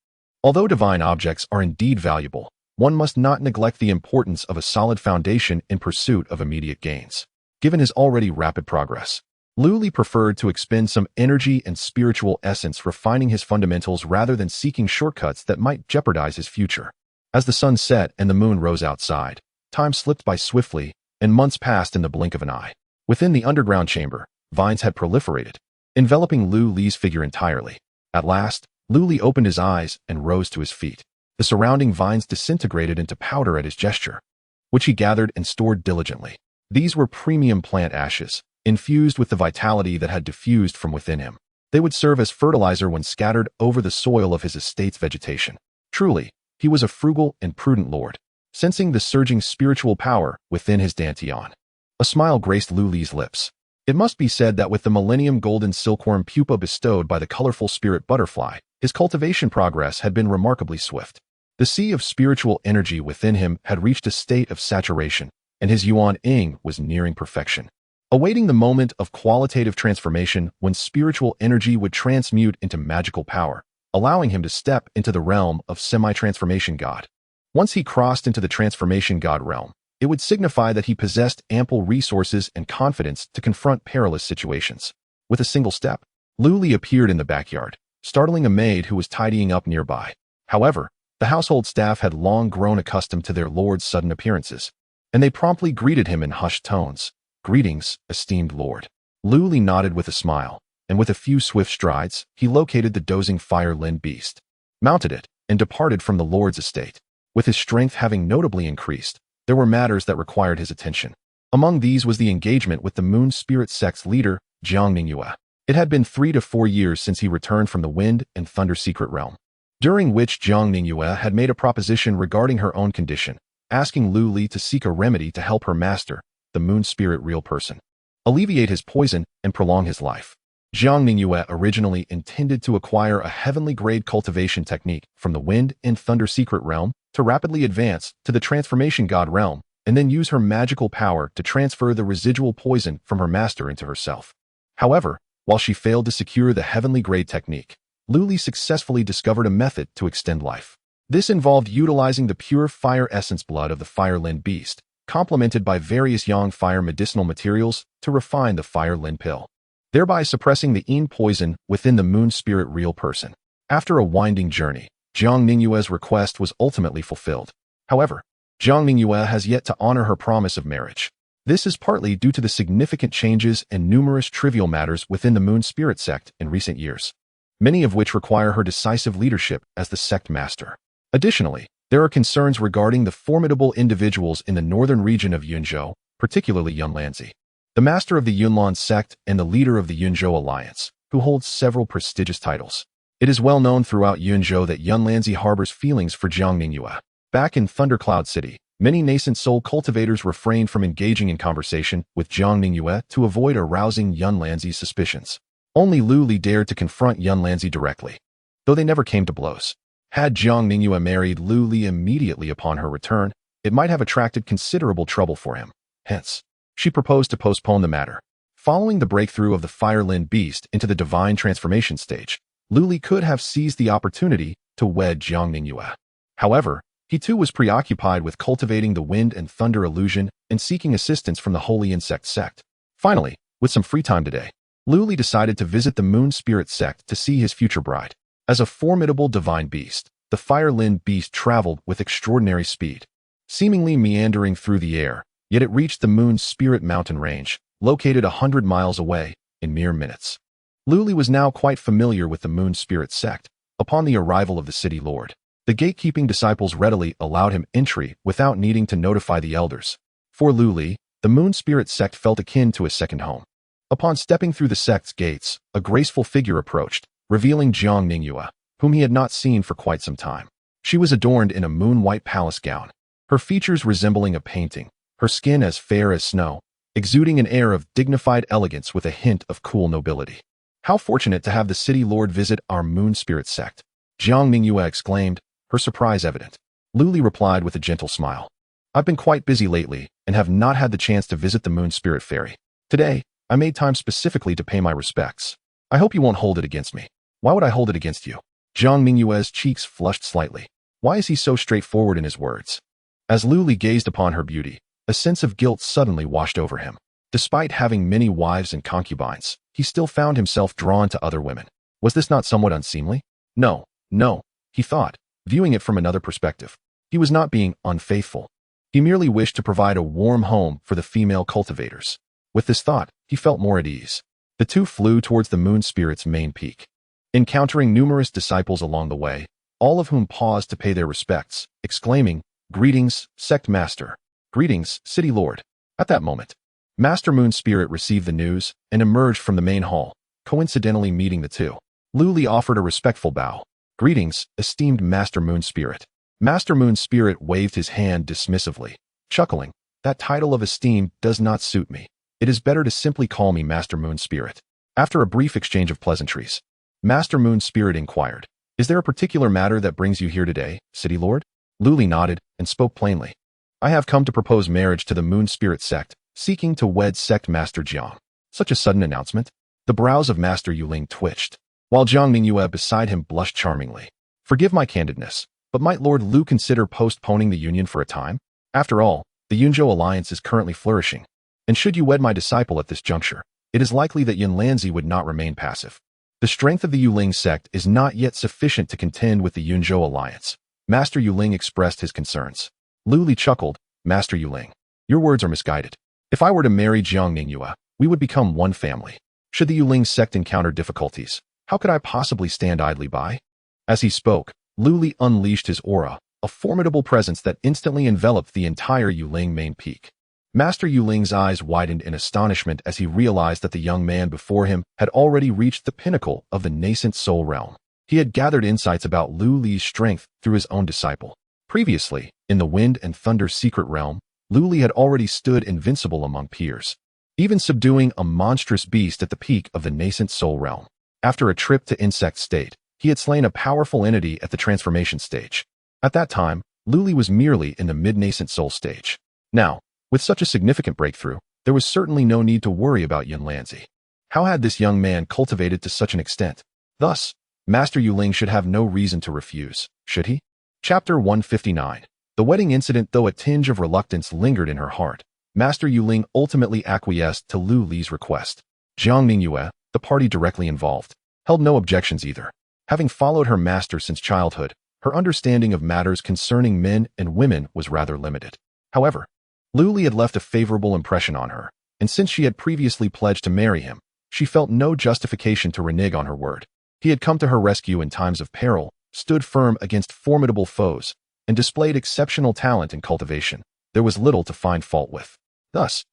Although divine objects are indeed valuable, one must not neglect the importance of a solid foundation in pursuit of immediate gains. Given his already rapid progress, Lu Li preferred to expend some energy and spiritual essence refining his fundamentals rather than seeking shortcuts that might jeopardize his future. As the sun set and the moon rose outside, time slipped by swiftly, and months passed in the blink of an eye. Within the underground chamber, vines had proliferated, enveloping Lu Li's figure entirely. At last, Lu Li opened his eyes and rose to his feet. The surrounding vines disintegrated into powder at his gesture, which he gathered and stored diligently. These were premium plant ashes, infused with the vitality that had diffused from within him. They would serve as fertilizer when scattered over the soil of his estate's vegetation. Truly, he was a frugal and prudent lord, sensing the surging spiritual power within his dantian. A smile graced Lu Li's lips. It must be said that with the millennium golden silkworm pupa bestowed by the colorful spirit butterfly, his cultivation progress had been remarkably swift. The sea of spiritual energy within him had reached a state of saturation, and his Yuan Ying was nearing perfection, awaiting the moment of qualitative transformation when spiritual energy would transmute into magical power, allowing him to step into the realm of semi-transformation god. Once he crossed into the transformation god realm, it would signify that he possessed ample resources and confidence to confront perilous situations. With a single step, Lu Li appeared in the backyard, startling a maid who was tidying up nearby. However, the household staff had long grown accustomed to their lord's sudden appearances, and they promptly greeted him in hushed tones. "Greetings, esteemed lord." Lu Li nodded with a smile, and with a few swift strides, he located the dozing fire-lin beast, mounted it, and departed from the lord's estate. With his strength having notably increased, there were matters that required his attention. Among these was the engagement with the Moon Spirit sect's leader, Jiang Ningyue. It had been 3 to 4 years since he returned from the Wind and Thunder secret realm, during which Jiang Ningyue had made a proposition regarding her own condition, asking Lu Li to seek a remedy to help her master, the Moon Spirit real person, alleviate his poison and prolong his life. Jiang Ningyue originally intended to acquire a heavenly grade cultivation technique from the Wind and Thunder secret realm to rapidly advance to the transformation god realm and then use her magical power to transfer the residual poison from her master into herself. However, while she failed to secure the heavenly grade technique, Lu Li successfully discovered a method to extend life. This involved utilizing the pure fire essence blood of the fire-lin beast, complemented by various yang fire medicinal materials to refine the fire-lin pill, thereby suppressing the yin poison within the Moon Spirit real person. After a winding journey, Jiang Ningyue's request was ultimately fulfilled. However, Jiang Ningyue has yet to honor her promise of marriage. This is partly due to the significant changes and numerous trivial matters within the Moon Spirit sect in recent years, many of which require her decisive leadership as the sect master. Additionally, there are concerns regarding the formidable individuals in the northern region of Yunzhou, particularly Yun Lanzi, the master of the Yunlan sect and the leader of the Yunzhou alliance, who holds several prestigious titles. It is well known throughout Yunzhou that Yun Lanzi harbors feelings for Jiang Ningyue. Back in Thundercloud City, many nascent soul cultivators refrained from engaging in conversation with Jiang Ningyue to avoid arousing Yun Lanzi's suspicions. Only Lu Li dared to confront Yun Lanzi directly, though they never came to blows. Had Jiang Ningyue married Lu Li immediately upon her return, it might have attracted considerable trouble for him. Hence, she proposed to postpone the matter. Following the breakthrough of the Fire Lin beast into the divine transformation stage, Lu Li could have seized the opportunity to wed Jiang Ningyue. However, he too was preoccupied with cultivating the wind and thunder illusion and seeking assistance from the Holy Insect sect. Finally, with some free time today, Lu Li decided to visit the Moon Spirit sect to see his future bride. As a formidable divine beast, the Fire Lin beast traveled with extraordinary speed, seemingly meandering through the air, yet it reached the Moon Spirit mountain range, located 100 miles away, in mere minutes. Lu Li was now quite familiar with the Moon Spirit sect. Upon the arrival of the city lord, the gatekeeping disciples readily allowed him entry without needing to notify the elders. For Lu Li, the Moon Spirit sect felt akin to a second home. Upon stepping through the sect's gates, a graceful figure approached, revealing Jiang Ningyue, whom he had not seen for quite some time. She was adorned in a moon-white palace gown, her features resembling a painting, her skin as fair as snow, exuding an air of dignified elegance with a hint of cool nobility. "How fortunate to have the city lord visit our Moon Spirit sect," Jiang Ningyue exclaimed, her surprise evident. Lu Li replied with a gentle smile. "I've been quite busy lately and have not had the chance to visit the Moon Spirit Fairy. Today, I made time specifically to pay my respects. I hope you won't hold it against me." "Why would I hold it against you?" Jiang Ningyue's cheeks flushed slightly. Why is he so straightforward in his words? As Lu Li gazed upon her beauty, a sense of guilt suddenly washed over him. Despite having many wives and concubines, he still found himself drawn to other women. Was this not somewhat unseemly? No, he thought, viewing it from another perspective. He was not being unfaithful. He merely wished to provide a warm home for the female cultivators. With this thought, he felt more at ease. The two flew towards the Moon Spirit's main peak, encountering numerous disciples along the way, all of whom paused to pay their respects, exclaiming, "Greetings, Sect Master. Greetings, City Lord." At that moment, Master Moon Spirit received the news and emerged from the main hall, coincidentally meeting the two. Lu Li offered a respectful bow. "Greetings, esteemed Master Moon Spirit." Master Moon Spirit waved his hand dismissively, chuckling, "That title of esteem does not suit me. It is better to simply call me Master Moon Spirit." After a brief exchange of pleasantries, Master Moon Spirit inquired, "Is there a particular matter that brings you here today, City Lord?" Lu Li nodded and spoke plainly. "I have come to propose marriage to the Moon Spirit sect, seeking to wed Sect Master Jiang." Such a sudden announcement? The brows of Master Yuling twitched, while Jiang Ningyue beside him blushed charmingly. "Forgive my candidness, but might Lord Lu consider postponing the union for a time? After all, the Yunzhou alliance is currently flourishing, and should you wed my disciple at this juncture, it is likely that Yun Lanzi would not remain passive. The strength of the Yuling sect is not yet sufficient to contend with the Yunzhou alliance." Master Yuling expressed his concerns. Lu Li chuckled, "Master Yuling, your words are misguided. If I were to marry Jiang Ningyue, we would become one family. Should the Yuling sect encounter difficulties, how could I possibly stand idly by?" As he spoke, Lu Li unleashed his aura, a formidable presence that instantly enveloped the entire Yuling main peak. Master Yuling's eyes widened in astonishment as he realized that the young man before him had already reached the pinnacle of the nascent soul realm. He had gathered insights about Lu Li's strength through his own disciple. Previously, in the Wind and Thunder secret realm, Lu Li had already stood invincible among peers, even subduing a monstrous beast at the peak of the nascent soul realm. After a trip to Insect State, he had slain a powerful entity at the transformation stage. At that time, Lu Li was merely in the mid-nascent soul stage. Now, with such a significant breakthrough, there was certainly no need to worry about Yun Lanzi. How had this young man cultivated to such an extent? Thus, Master Yuling should have no reason to refuse, should he? Chapter 159. The wedding incident. Though a tinge of reluctance lingered in her heart, Master Yuling ultimately acquiesced to Lu Li's request. Jiang Ningyue, the party directly involved, held no objections either. Having followed her master since childhood, her understanding of matters concerning men and women was rather limited. However, Lu Li had left a favorable impression on her, and since she had previously pledged to marry him, she felt no justification to renege on her word. He had come to her rescue in times of peril, stood firm against formidable foes, and displayed exceptional talent in cultivation. There was little to find fault with. Thus,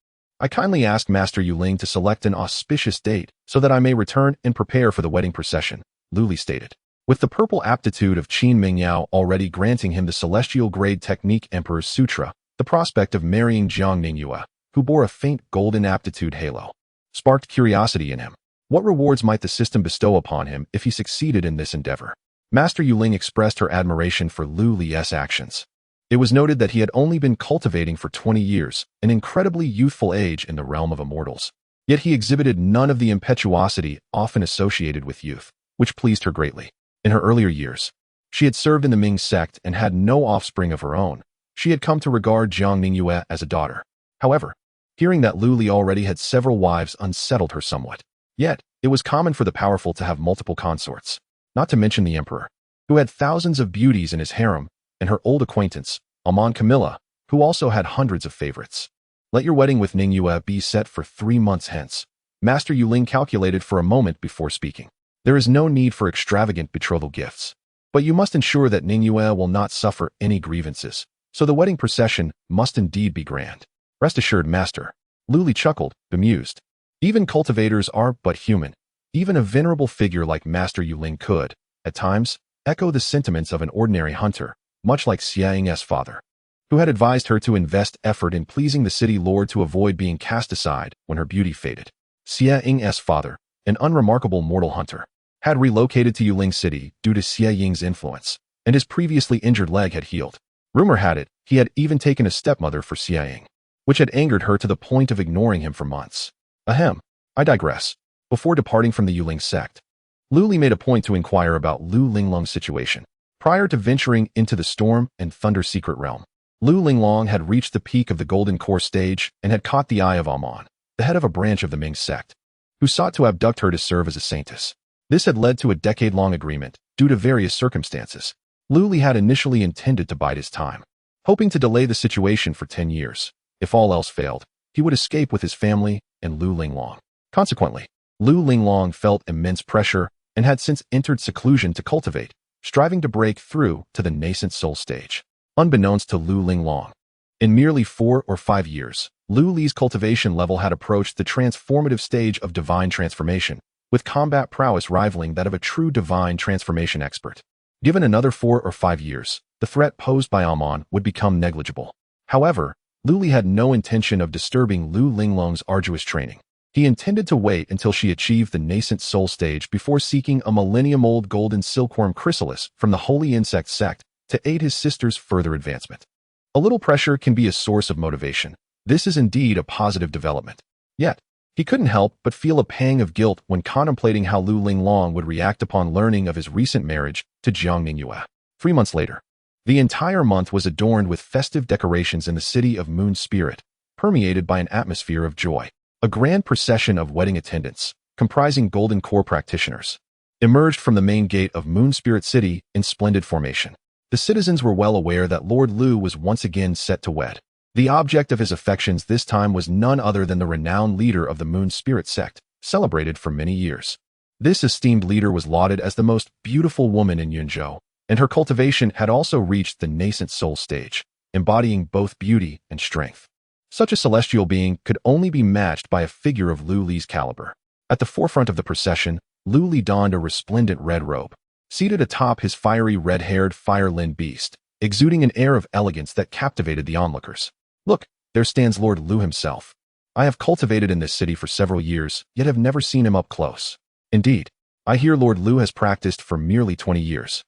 I kindly ask Master Yuling to select an auspicious date so that I may return and prepare for the wedding procession, Lu Li stated. With the purple aptitude of Qin Mingyao already granting him the celestial grade technique Emperor's Sutra, the prospect of marrying Jiang Ningyue, who bore a faint golden aptitude halo, sparked curiosity in him. What rewards might the system bestow upon him if he succeeded in this endeavor? Master Yuling expressed her admiration for Lu Li's actions. It was noted that he had only been cultivating for 20 years, an incredibly youthful age in the realm of immortals. Yet he exhibited none of the impetuosity often associated with youth, which pleased her greatly. In her earlier years, she had served in the Ming sect and had no offspring of her own. She had come to regard Jiang Ningyue as a daughter. However, hearing that Lu Li already had several wives unsettled her somewhat. Yet, it was common for the powerful to have multiple consorts, not to mention the emperor, who had thousands of beauties in his harem, and her old acquaintance, Amon Camilla, who also had hundreds of favorites. Let your wedding with Ningyue be set for 3 months hence. Master Yuling calculated for a moment before speaking. There is no need for extravagant betrothal gifts, but you must ensure that Ningyue will not suffer any grievances, so the wedding procession must indeed be grand. Rest assured, Master. Lu Li chuckled, bemused. Even cultivators are but human. Even a venerable figure like Master Yuling could, at times, echo the sentiments of an ordinary hunter, much like Xie Ying's father, who had advised her to invest effort in pleasing the city lord to avoid being cast aside when her beauty faded. Xie Ying's father, an unremarkable mortal hunter, had relocated to Yuling City due to Xie Ying's influence, and his previously injured leg had healed. Rumor had it he had even taken a stepmother for Xie Ying, which had angered her to the point of ignoring him for months. Ahem, I digress. Before departing from the Yuling sect, Lu Li made a point to inquire about Lu Linglong's situation. Prior to venturing into the storm and thunder secret realm, Lu Linglong had reached the peak of the Golden Core stage and had caught the eye of Amon, the head of a branch of the Ming sect, who sought to abduct her to serve as a saintess. This had led to a decade-long agreement due to various circumstances. Lu Li had initially intended to bide his time, hoping to delay the situation for 10 years. If all else failed, he would escape with his family and Lu Linglong. Consequently, Lu Linglong felt immense pressure and had since entered seclusion to cultivate, striving to break through to the nascent soul stage. Unbeknownst to Lu Linglong, in merely 4 or 5 years, Lu Li's cultivation level had approached the transformative stage of divine transformation, with combat prowess rivaling that of a true divine transformation expert. Given another 4 or 5 years, the threat posed by Amon would become negligible. However, Lu Li had no intention of disturbing Lu Linglong's arduous training. He intended to wait until she achieved the nascent soul stage before seeking a millennium-old golden silkworm chrysalis from the holy insect sect to aid his sister's further advancement. A little pressure can be a source of motivation. This is indeed a positive development. Yet, he couldn't help but feel a pang of guilt when contemplating how Lu Linglong would react upon learning of his recent marriage to Jiang Ningyue. 3 months later, the entire month was adorned with festive decorations in the city of Moon Spirit, permeated by an atmosphere of joy. A grand procession of wedding attendants, comprising Golden Core practitioners, emerged from the main gate of Moon Spirit City in splendid formation. The citizens were well aware that Lord Lu was once again set to wed. The object of his affections this time was none other than the renowned leader of the Moon Spirit sect, celebrated for many years. This esteemed leader was lauded as the most beautiful woman in Yunzhou, and her cultivation had also reached the nascent soul stage, embodying both beauty and strength. Such a celestial being could only be matched by a figure of Lu Li's caliber. At the forefront of the procession, Lu Li donned a resplendent red robe, seated atop his fiery red-haired fire-lind beast, exuding an air of elegance that captivated the onlookers. Look, there stands Lord Lu himself. I have cultivated in this city for several years, yet have never seen him up close. Indeed, I hear Lord Lu has practiced for merely 20 years.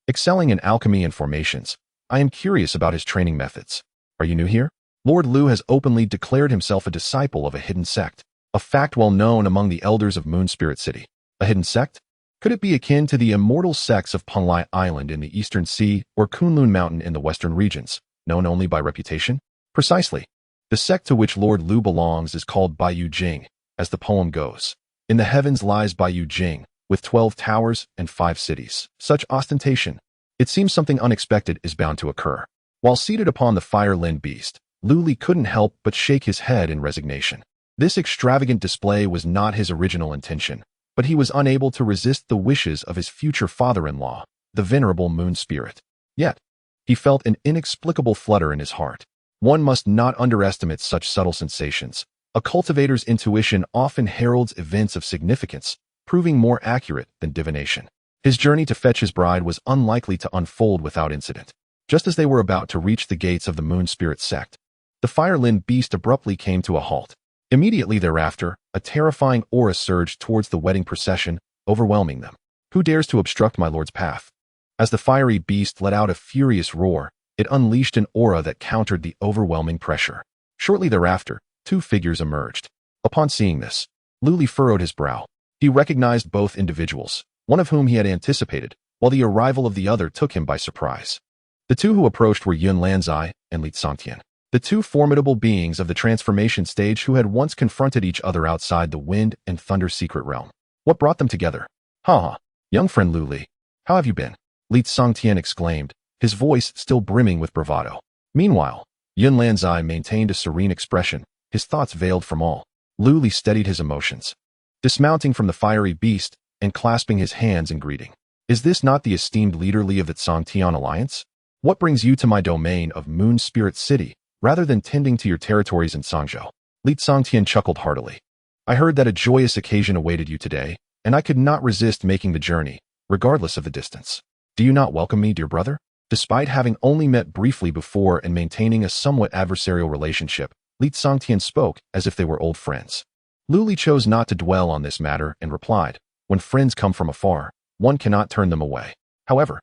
Excelling in alchemy and formations, I am curious about his training methods. Are you new here? Lord Lu has openly declared himself a disciple of a hidden sect, a fact well known among the elders of Moon Spirit City. A hidden sect? Could it be akin to the immortal sects of Punlai Island in the Eastern Sea or Kunlun Mountain in the Western regions, known only by reputation? Precisely. The sect to which Lord Lu belongs is called Baiyu Jing, as the poem goes. In the heavens lies Baiyu Jing, with 12 towers and 5 cities. Such ostentation. It seems something unexpected is bound to occur. While seated upon the fire-lind beast, Lu Li couldn't help but shake his head in resignation. This extravagant display was not his original intention, but he was unable to resist the wishes of his future father-in-law, the venerable Moon Spirit. Yet, he felt an inexplicable flutter in his heart. One must not underestimate such subtle sensations, A cultivator's intuition often heralds events of significance, proving more accurate than divination. His journey to fetch his bride was unlikely to unfold without incident. Just as they were about to reach the gates of the Moon Spirit sect, the fire-limbed beast abruptly came to a halt. Immediately thereafter, a terrifying aura surged towards the wedding procession, overwhelming them. Who dares to obstruct my lord's path? As the fiery beast let out a furious roar, it unleashed an aura that countered the overwhelming pressure. Shortly thereafter, two figures emerged. Upon seeing this, Luli furrowed his brow. He recognized both individuals, one of whom he had anticipated, while the arrival of the other took him by surprise. The two who approached were Yun Lanzai and Li Tsongtian, the two formidable beings of the transformation stage who had once confronted each other outside the Wind and Thunder secret realm. What brought them together? Ha! Young friend Lu Li, how have you been? Li Tsongtian exclaimed, his voice still brimming with bravado. Meanwhile, Yun Lanzai maintained a serene expression, his thoughts veiled from all. Lu Li steadied his emotions, dismounting from the fiery beast and clasping his hands in greeting. Is this not the esteemed leader Li of the Tsongtian Alliance? What brings you to my domain of Moon Spirit City, rather than tending to your territories in Sangzhou? Li Tsongtian chuckled heartily. I heard that a joyous occasion awaited you today, and I could not resist making the journey, regardless of the distance. Do you not welcome me, dear brother? Despite having only met briefly before and maintaining a somewhat adversarial relationship, Li Tsongtian spoke as if they were old friends. Lu Li chose not to dwell on this matter and replied, when friends come from afar, one cannot turn them away. However,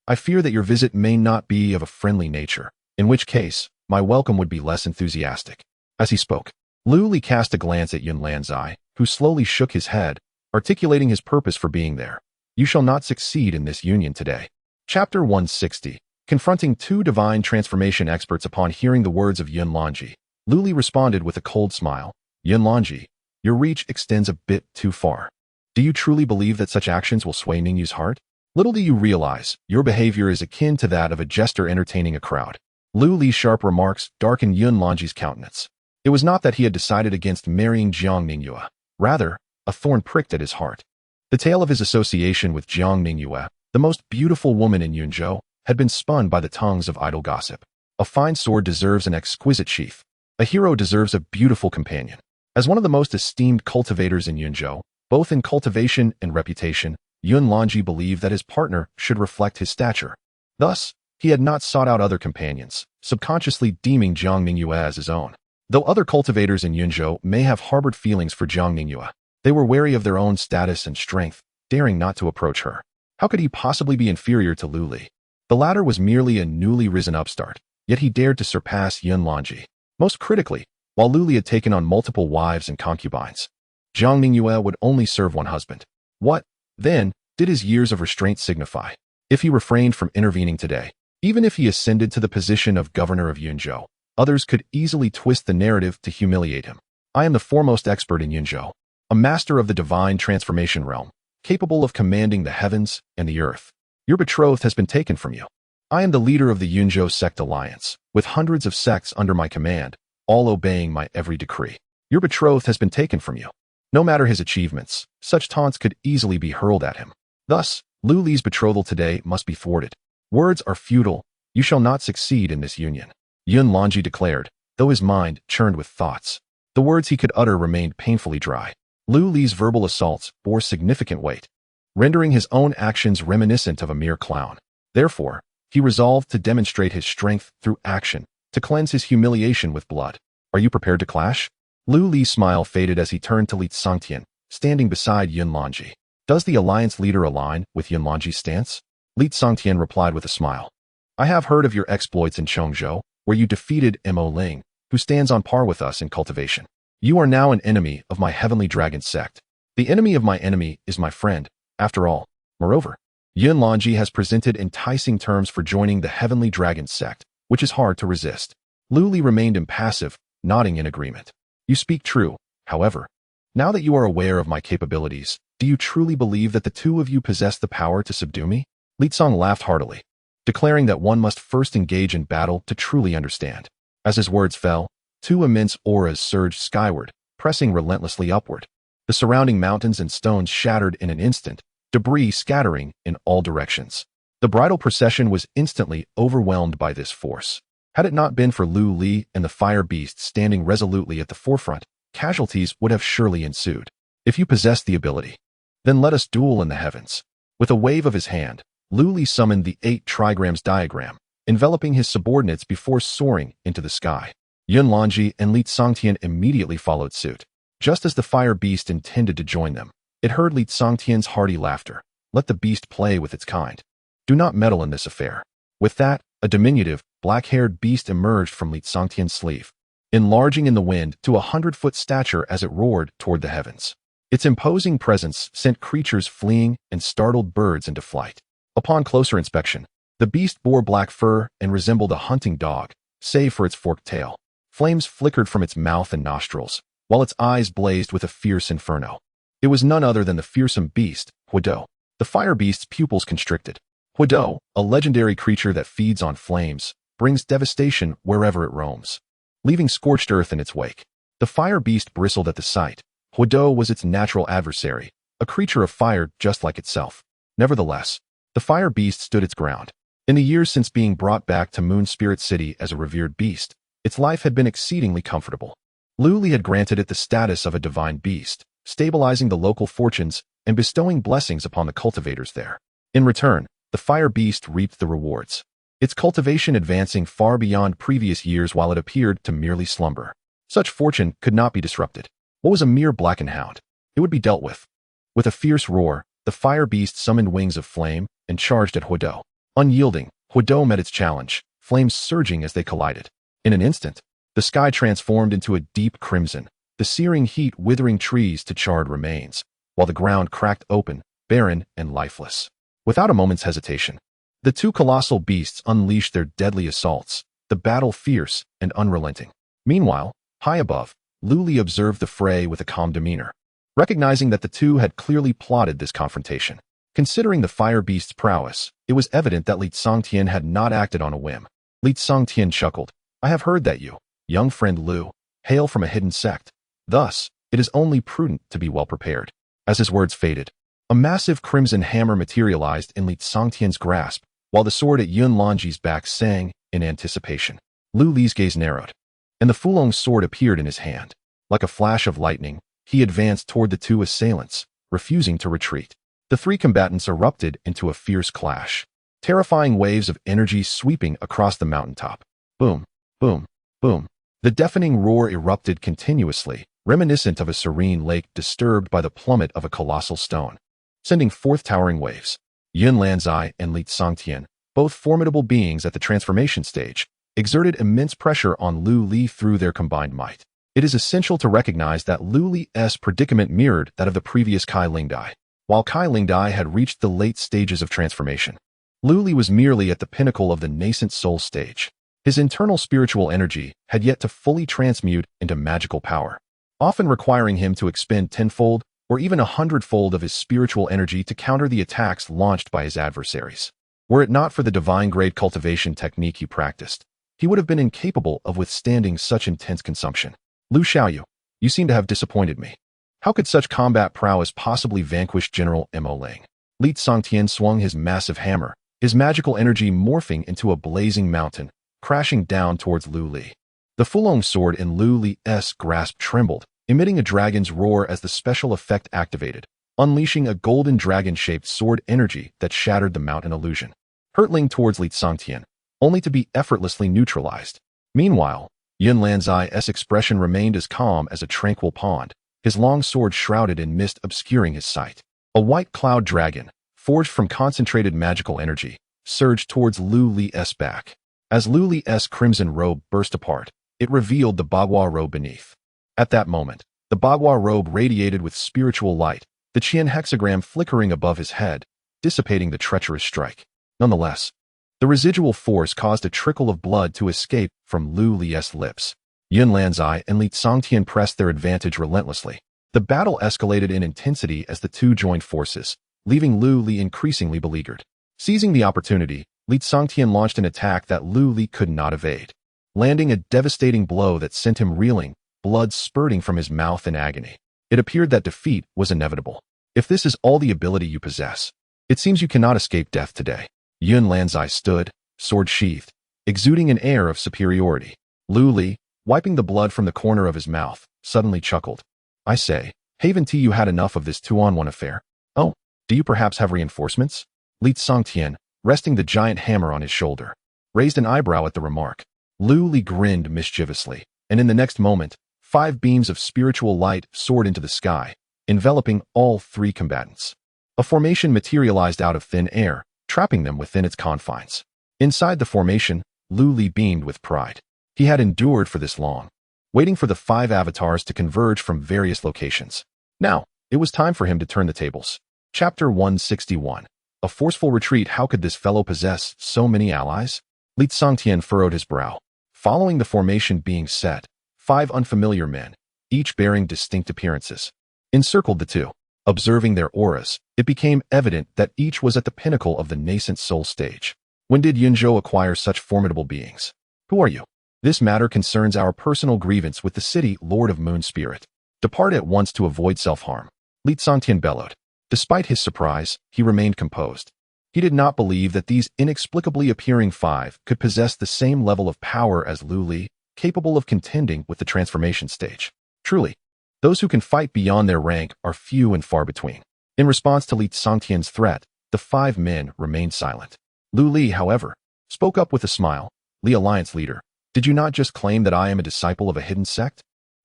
I fear that your visit may not be of a friendly nature, in which case, my welcome would be less enthusiastic. As he spoke, Lu Li cast a glance at Yun Lanzai, who slowly shook his head, articulating his purpose for being there. You shall not succeed in this union today. Chapter 160. Confronting two divine transformation experts. Upon hearing the words of Yun Lanji, Lu Li responded with a cold smile. Yun Lanji, your reach extends a bit too far. Do you truly believe that such actions will sway Ningyu's heart? Little do you realize, your behavior is akin to that of a jester entertaining a crowd. Lu Li's sharp remarks darkened Yun Lanji's countenance. It was not that he had decided against marrying Jiang Ningyue. Rather, a thorn pricked at his heart. The tale of his association with Jiang Ningyue, the most beautiful woman in Yunzhou, had been spun by the tongues of idle gossip. A fine sword deserves an exquisite sheath. A hero deserves a beautiful companion. As one of the most esteemed cultivators in Yunzhou, both in cultivation and reputation, Yun Lanji believed that his partner should reflect his stature. Thus, he had not sought out other companions, subconsciously deeming Jiang Ningyue as his own. Though other cultivators in Yunzhou may have harbored feelings for Jiang Ningyue, they were wary of their own status and strength, daring not to approach her. How could he possibly be inferior to Lu Li? The latter was merely a newly risen upstart, yet he dared to surpass Yun Lanji. Most critically, while Lu Li had taken on multiple wives and concubines, Jiang Ningyue would only serve one husband. What, then, did his years of restraint signify? If he refrained from intervening today, even if he ascended to the position of governor of Yunzhou, others could easily twist the narrative to humiliate him. I am the foremost expert in Yunzhou, a master of the divine transformation realm, capable of commanding the heavens and the earth. Your betrothed has been taken from you. I am the leader of the Yunzhou sect alliance, with hundreds of sects under my command, all obeying my every decree. Your betrothed has been taken from you. No matter his achievements, such taunts could easily be hurled at him. Thus, Lu Li's betrothal today must be thwarted. Words are futile. You shall not succeed in this union. Yun Lanji declared, though his mind churned with thoughts. The words he could utter remained painfully dry. Lu Li's verbal assaults bore significant weight, rendering his own actions reminiscent of a mere clown. Therefore, he resolved to demonstrate his strength through action, to cleanse his humiliation with blood. Are you prepared to clash? Lu Li's smile faded as he turned to Li Tsongtian, standing beside Yun Lanji. Does the alliance leader align with Yun Lanji's stance? Li Tsongtian replied with a smile. I have heard of your exploits in Chongzhou, where you defeated Mo Ling, who stands on par with us in cultivation. You are now an enemy of my heavenly dragon sect. The enemy of my enemy is my friend, after all. Moreover, Yun Lanji has presented enticing terms for joining the heavenly dragon sect, which is hard to resist. Lu Li remained impassive, nodding in agreement. You speak true, however. Now that you are aware of my capabilities, do you truly believe that the two of you possess the power to subdue me? Li Tsong laughed heartily, declaring that one must first engage in battle to truly understand. As his words fell, two immense auras surged skyward, pressing relentlessly upward. The surrounding mountains and stones shattered in an instant, debris scattering in all directions. The bridal procession was instantly overwhelmed by this force. Had it not been for Lu Li and the fire beast standing resolutely at the forefront, casualties would have surely ensued. If you possess the ability, then let us duel in the heavens. With a wave of his hand, Lu Li summoned the 8 trigrams diagram, enveloping his subordinates before soaring into the sky. Yun Lanji and Li Tsangtian immediately followed suit. Just as the fire beast intended to join them, it heard Li Tsangtian's hearty laughter. Let the beast play with its kind. Do not meddle in this affair. With that, a diminutive, black-haired beast emerged from Li Tsangtian's sleeve, enlarging in the wind to 100-foot stature as it roared toward the heavens. Its imposing presence sent creatures fleeing and startled birds into flight. Upon closer inspection, the beast bore black fur and resembled a hunting dog, save for its forked tail. Flames flickered from its mouth and nostrils, while its eyes blazed with a fierce inferno. It was none other than the fearsome beast, Huidou. The fire beast's pupils constricted. Huidou, a legendary creature that feeds on flames, brings devastation wherever it roams, leaving scorched earth in its wake. The fire beast bristled at the sight. Huidou was its natural adversary, a creature of fire just like itself. Nevertheless, the fire beast stood its ground. In the years since being brought back to Moon Spirit City as a revered beast, its life had been exceedingly comfortable. Lu Li had granted it the status of a divine beast, stabilizing the local fortunes and bestowing blessings upon the cultivators there. In return, the fire beast reaped the rewards, its cultivation advancing far beyond previous years while it appeared to merely slumber. Such fortune could not be disrupted. What was a mere blackened hound? It would be dealt with. With a fierce roar, the fire beast summoned wings of flame and charged at Huidou. Unyielding, Huidou met its challenge, flames surging as they collided. In an instant, the sky transformed into a deep crimson, the searing heat withering trees to charred remains, while the ground cracked open, barren and lifeless. Without a moment's hesitation, the 2 colossal beasts unleashed their deadly assaults, the battle fierce and unrelenting. Meanwhile, high above, Lu Li observed the fray with a calm demeanor, recognizing that the 2 had clearly plotted this confrontation. Considering the fire beast's prowess, it was evident that Li Tsangtian had not acted on a whim. Li Tsangtian chuckled. I have heard that you, young friend Lu, hail from a hidden sect. Thus, it is only prudent to be well prepared. As his words faded, a massive crimson hammer materialized in Li Tsangtian's grasp, while the sword at Yun Lanji's back sang in anticipation. Lu Li's gaze narrowed, and the Fulong's sword appeared in his hand. Like a flash of lightning, he advanced toward the 2 assailants, refusing to retreat. The 3 combatants erupted into a fierce clash, terrifying waves of energy sweeping across the mountaintop. Boom, boom, boom. The deafening roar erupted continuously, reminiscent of a serene lake disturbed by the plummet of a colossal stone, sending forth towering waves. Yun Lanzai and Li Tsangtian, both formidable beings at the transformation stage, exerted immense pressure on Lu Li through their combined might. It is essential to recognize that Lu Li's predicament mirrored that of the previous Kai Lingdai. While Kai Lingdai had reached the late stages of transformation, Lu Li was merely at the pinnacle of the nascent soul stage. His internal spiritual energy had yet to fully transmute into magical power, often requiring him to expend tenfold or even 100-fold of his spiritual energy to counter the attacks launched by his adversaries. Were it not for the divine-grade cultivation technique he practiced, he would have been incapable of withstanding such intense consumption. Lu Xiaoyu, you seem to have disappointed me. How could such combat prowess possibly vanquish General Mo Ling? Li Tsangtian swung his massive hammer, his magical energy morphing into a blazing mountain, crashing down towards Lu Li. The Fulong sword in Lu Li's grasp trembled, emitting a dragon's roar as the special effect activated, unleashing a golden dragon-shaped sword energy that shattered the mountain illusion, hurtling towards Li Tsangtian, only to be effortlessly neutralized. Meanwhile, Yun Lanzai's expression remained as calm as a tranquil pond, his long sword shrouded in mist obscuring his sight. A white cloud dragon, forged from concentrated magical energy, surged towards Lu Li's back. As Lu Li's crimson robe burst apart, it revealed the Bagua robe beneath. At that moment, the Bagua robe radiated with spiritual light, the Qian hexagram flickering above his head, dissipating the treacherous strike. Nonetheless, the residual force caused a trickle of blood to escape from Lu Li's lips. Yun Lanzai and Li Tsangtian pressed their advantage relentlessly. The battle escalated in intensity as the 2 joined forces, leaving Lu Li increasingly beleaguered. Seizing the opportunity, Li Tsangtian launched an attack that Lu Li could not evade, landing a devastating blow that sent him reeling, blood spurting from his mouth in agony. It appeared that defeat was inevitable. If this is all the ability you possess, it seems you cannot escape death today. Yun Lanzai stood, sword sheathed, exuding an air of superiority. Lu Li, wiping the blood from the corner of his mouth, suddenly chuckled. I say, haven't you had enough of this two-on-one affair? Oh, do you perhaps have reinforcements? Li Tsongtian, resting the giant hammer on his shoulder, raised an eyebrow at the remark. Lu Li grinned mischievously, and in the next moment, 5 beams of spiritual light soared into the sky, enveloping all 3 combatants. A formation materialized out of thin air, trapping them within its confines. Inside the formation, Lu Li beamed with pride. He had endured for this long, waiting for the 5 avatars to converge from various locations. Now, it was time for him to turn the tables. Chapter 161. A forceful retreat. How could this fellow possess so many allies? Li Tsongtian furrowed his brow. Following the formation being set, 5 unfamiliar men, each bearing distinct appearances, encircled the 2. Observing their auras, it became evident that each was at the pinnacle of the nascent soul stage. When did Yunzhou acquire such formidable beings? Who are you? This matter concerns our personal grievance with the city, Lord of Moon Spirit. Depart at once to avoid self-harm. Li Tsongtian bellowed. Despite his surprise, he remained composed. He did not believe that these inexplicably appearing 5 could possess the same level of power as Lu Li, capable of contending with the transformation stage. Truly, those who can fight beyond their rank are few and far between. In response to Li Tsongtian's threat, the 5 men remained silent. Lu Li, however, spoke up with a smile. Li Alliance leader, did you not just claim that I am a disciple of a hidden sect?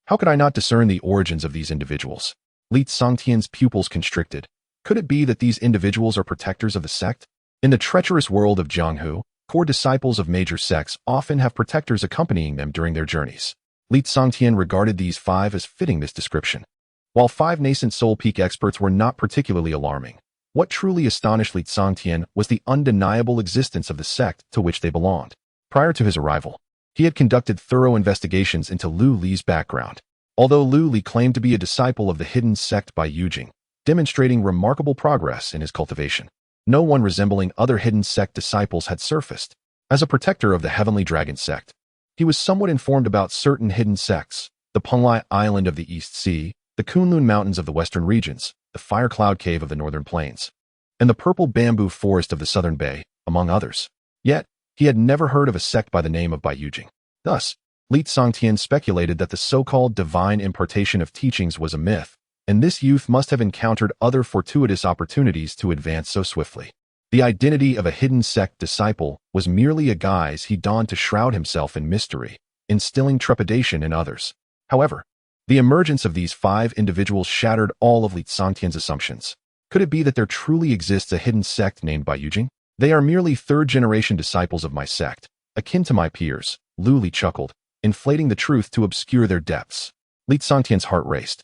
How could I not discern the origins of these individuals? Li Tsongtian's pupils constricted. Could it be that these individuals are protectors of the sect? In the treacherous world of Jianghu, core disciples of major sects often have protectors accompanying them during their journeys. Li Tsongtian regarded these 5 as fitting this description. While 5 nascent soul peak experts were not particularly alarming, what truly astonished Li Tsongtian was the undeniable existence of the sect to which they belonged. Prior to his arrival, he had conducted thorough investigations into Lu Li's background. Although Lu Li claimed to be a disciple of the hidden sect by Yujing, demonstrating remarkable progress in his cultivation, no one resembling other hidden sect disciples had surfaced. As a protector of the Heavenly Dragon sect, he was somewhat informed about certain hidden sects: the Penglai Island of the East Sea, the Kunlun Mountains of the Western regions, the Fire Cloud Cave of the Northern Plains, and the Purple Bamboo Forest of the Southern Bay, among others. Yet, he had never heard of a sect by the name of Baiyujing. Thus, Li Tsongtian speculated that the so-called divine impartation of teachings was a myth, and this youth must have encountered other fortuitous opportunities to advance so swiftly. The identity of a hidden sect disciple was merely a guise he donned to shroud himself in mystery, instilling trepidation in others. However, the emergence of these 5 individuals shattered all of Li Tsongtian's assumptions. Could it be that there truly exists a hidden sect named Baiyujing? They are merely 3rd-generation disciples of my sect, akin to my peers, Lu Li chuckled, inflating the truth to obscure their depths. Li Tsongtian's heart raced.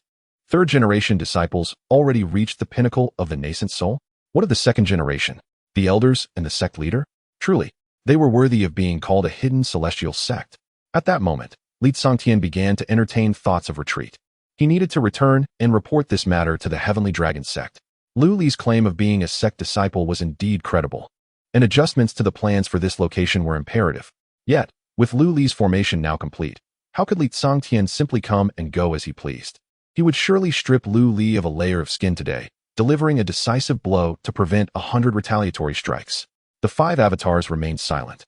3rd-generation disciples already reached the pinnacle of the nascent soul? What of the 2nd generation? The elders and the sect leader? Truly, they were worthy of being called a hidden celestial sect. At that moment, Li Tsongtian began to entertain thoughts of retreat. He needed to return and report this matter to the Heavenly Dragon sect. Lu Li's claim of being a sect disciple was indeed credible, and adjustments to the plans for this location were imperative. Yet, with Lu Li's formation now complete, how could Li Tsongtian simply come and go as he pleased? He would surely strip Lu Li of a layer of skin today, delivering a decisive blow to prevent 100 retaliatory strikes. The 5 avatars remained silent,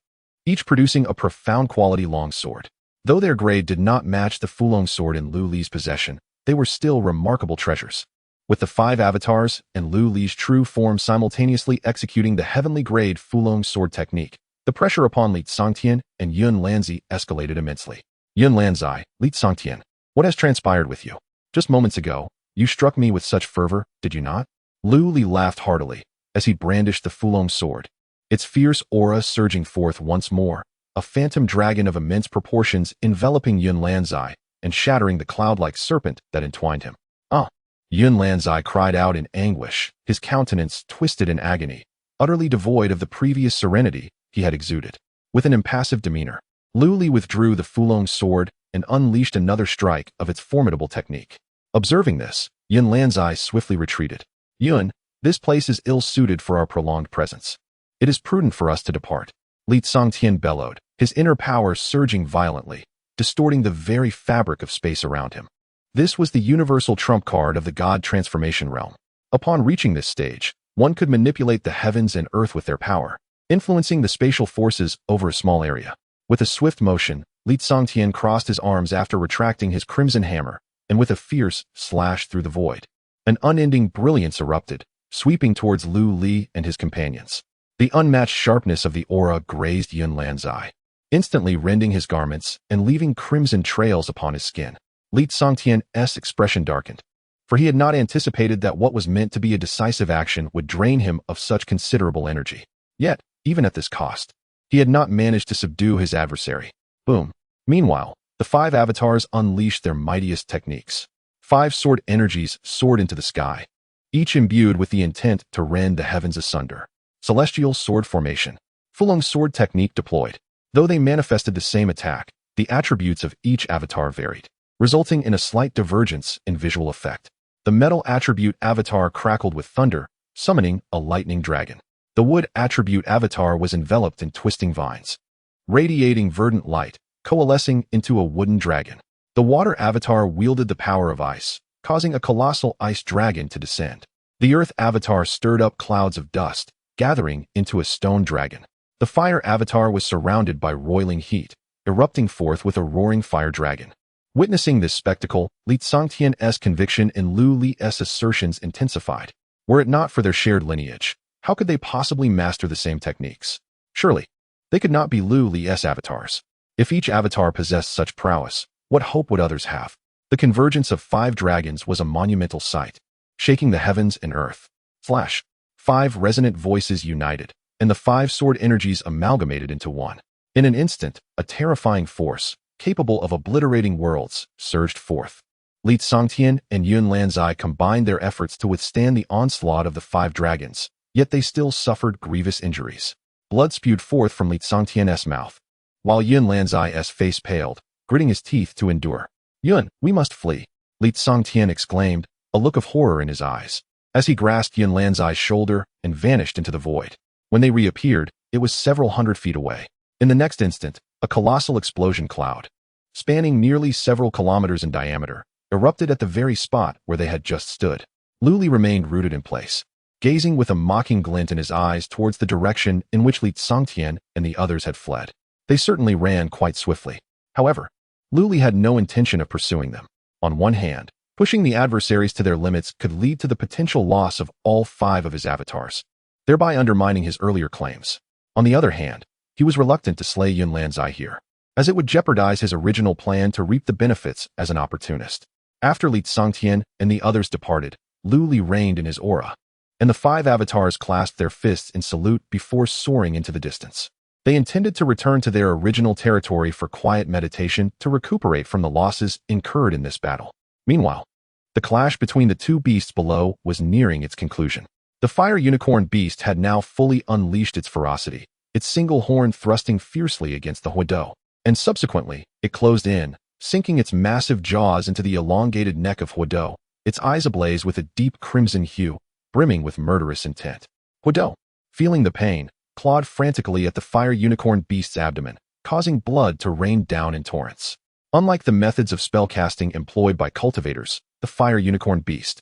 each producing a profound quality long sword. Though their grade did not match the Fulong sword in Lu Li's possession, they were still remarkable treasures. With the 5 avatars and Lu Li's true form simultaneously executing the heavenly grade Fulong sword technique, the pressure upon Li Tsongtian and Yun Lanzi escalated immensely. Yun Lanzi, Li Tsongtian, what has transpired with you? Just moments ago, you struck me with such fervor, did you not? Lu Li laughed heartily as he brandished the Fulong sword, its fierce aura surging forth once more, a phantom dragon of immense proportions enveloping Yun Lanzi and shattering the cloud-like serpent that entwined him. Ah! Yun Lanzi cried out in anguish, his countenance twisted in agony, utterly devoid of the previous serenity he had exuded. With an impassive demeanor, Lu Li withdrew the Fulong sword and unleashed another strike of its formidable technique. Observing this, Yun Lanzi swiftly retreated. Yun, this place is ill-suited for our prolonged presence. It is prudent for us to depart. Li Tsongtian bellowed, his inner power surging violently, distorting the very fabric of space around him. This was the universal trump card of the God transformation realm. Upon reaching this stage, one could manipulate the heavens and earth with their power, influencing the spatial forces over a small area. With a swift motion, Li Tsongtian crossed his arms after retracting his crimson hammer, and with a fierce slash through the void, an unending brilliance erupted, sweeping towards Lu Li and his companions. The unmatched sharpness of the aura grazed Yunlan's eye, instantly rending his garments and leaving crimson trails upon his skin. Li Tsongtian's expression darkened, for he had not anticipated that what was meant to be a decisive action would drain him of such considerable energy. Yet, even at this cost, he had not managed to subdue his adversary. Boom. Meanwhile, the 5 avatars unleashed their mightiest techniques. 5 sword energies soared into the sky, each imbued with the intent to rend the heavens asunder. Celestial sword formation. Fulong sword technique deployed. Though they manifested the same attack, the attributes of each avatar varied, resulting in a slight divergence in visual effect. The metal attribute avatar crackled with thunder, summoning a lightning dragon. The wood attribute avatar was enveloped in twisting vines, radiating verdant light, coalescing into a wooden dragon. The water avatar wielded the power of ice, causing a colossal ice dragon to descend. The earth avatar stirred up clouds of dust, gathering into a stone dragon. The fire avatar was surrounded by roiling heat, erupting forth with a roaring fire dragon. Witnessing this spectacle, Li Tsongtian's conviction in Lu Li's assertions intensified. Were it not for their shared lineage, how could they possibly master the same techniques? Surely, they could not be Lu Li's avatars. If each avatar possessed such prowess, what hope would others have? The convergence of 5 dragons was a monumental sight, shaking the heavens and earth. Flash. 5 resonant voices united, and the 5 sword energies amalgamated into one. In an instant, a terrifying force, capable of obliterating worlds, surged forth. Li Tsongtian and Yunlan's eye combined their efforts to withstand the onslaught of the 5 dragons, yet they still suffered grievous injuries. Blood spewed forth from Li Tsongtian's mouth, while Yunlan's eye's face paled, gritting his teeth to endure. Yun, we must flee, Li Tsongtian exclaimed, a look of horror in his eyes, as he grasped Yunlan's eye's shoulder and vanished into the void. When they reappeared, it was several hundred feet away. In the next instant, a colossal explosion cloud, spanning nearly several kilometers in diameter, erupted at the very spot where they had just stood. Lu Li remained rooted in place, gazing with a mocking glint in his eyes towards the direction in which Li Tsongtian and the others had fled. They certainly ran quite swiftly. However, Lu Li had no intention of pursuing them. On one hand, pushing the adversaries to their limits could lead to the potential loss of all 5 of his avatars, thereby undermining his earlier claims. On the other hand, he was reluctant to slay Yunlan's eye here, as it would jeopardize his original plan to reap the benefits as an opportunist. After Li Tsongtian and the others departed, Lu Li reigned in his aura, and the 5 avatars clasped their fists in salute before soaring into the distance. They intended to return to their original territory for quiet meditation to recuperate from the losses incurred in this battle. Meanwhile, the clash between the 2 beasts below was nearing its conclusion. The fire unicorn beast had now fully unleashed its ferocity, its single horn thrusting fiercely against the Huidou, and subsequently, it closed in, sinking its massive jaws into the elongated neck of Huidou, its eyes ablaze with a deep crimson hue, brimming with murderous intent. Huidou, feeling the pain, clawed frantically at the fire unicorn beast's abdomen, causing blood to rain down in torrents. Unlike the methods of spellcasting employed by cultivators, the fire unicorn beast,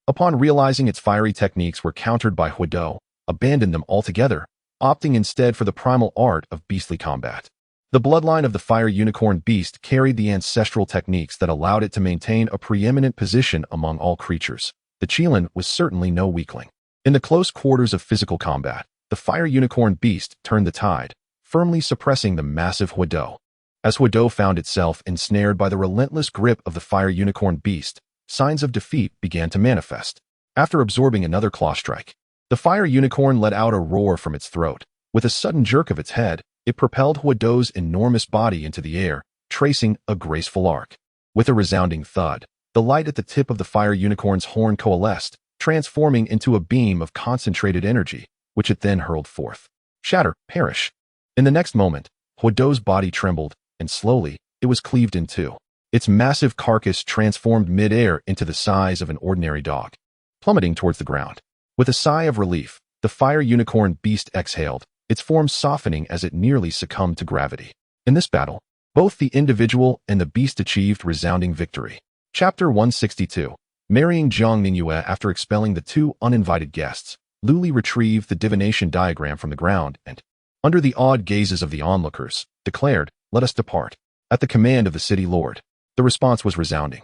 upon realizing its fiery techniques were countered by Huidou, abandoned them altogether, opting instead for the primal art of beastly combat. The bloodline of the fire unicorn beast carried the ancestral techniques that allowed it to maintain a preeminent position among all creatures. The Qilin was certainly no weakling. In the close quarters of physical combat, the fire unicorn beast turned the tide, firmly suppressing the massive Huidou. As Huidou found itself ensnared by the relentless grip of the fire unicorn beast, signs of defeat began to manifest. After absorbing another claw strike, the fire unicorn let out a roar from its throat. With a sudden jerk of its head, it propelled Huidou's enormous body into the air, tracing a graceful arc. With a resounding thud, the light at the tip of the fire unicorn's horn coalesced, transforming into a beam of concentrated energy, which it then hurled forth. Shatter, perish. In the next moment, Huidou's body trembled, and slowly, it was cleaved in two. Its massive carcass transformed mid-air into the size of an ordinary dog, plummeting towards the ground. With a sigh of relief, the fire unicorn beast exhaled, its form softening as it nearly succumbed to gravity. In this battle, both the individual and the beast achieved resounding victory. Chapter 162. Marrying Zhang Ningyue. After expelling the 2 uninvited guests, Lu Li retrieved the divination diagram from the ground and, under the awed gazes of the onlookers, declared, "Let us depart." At the command of the city lord, the response was resounding.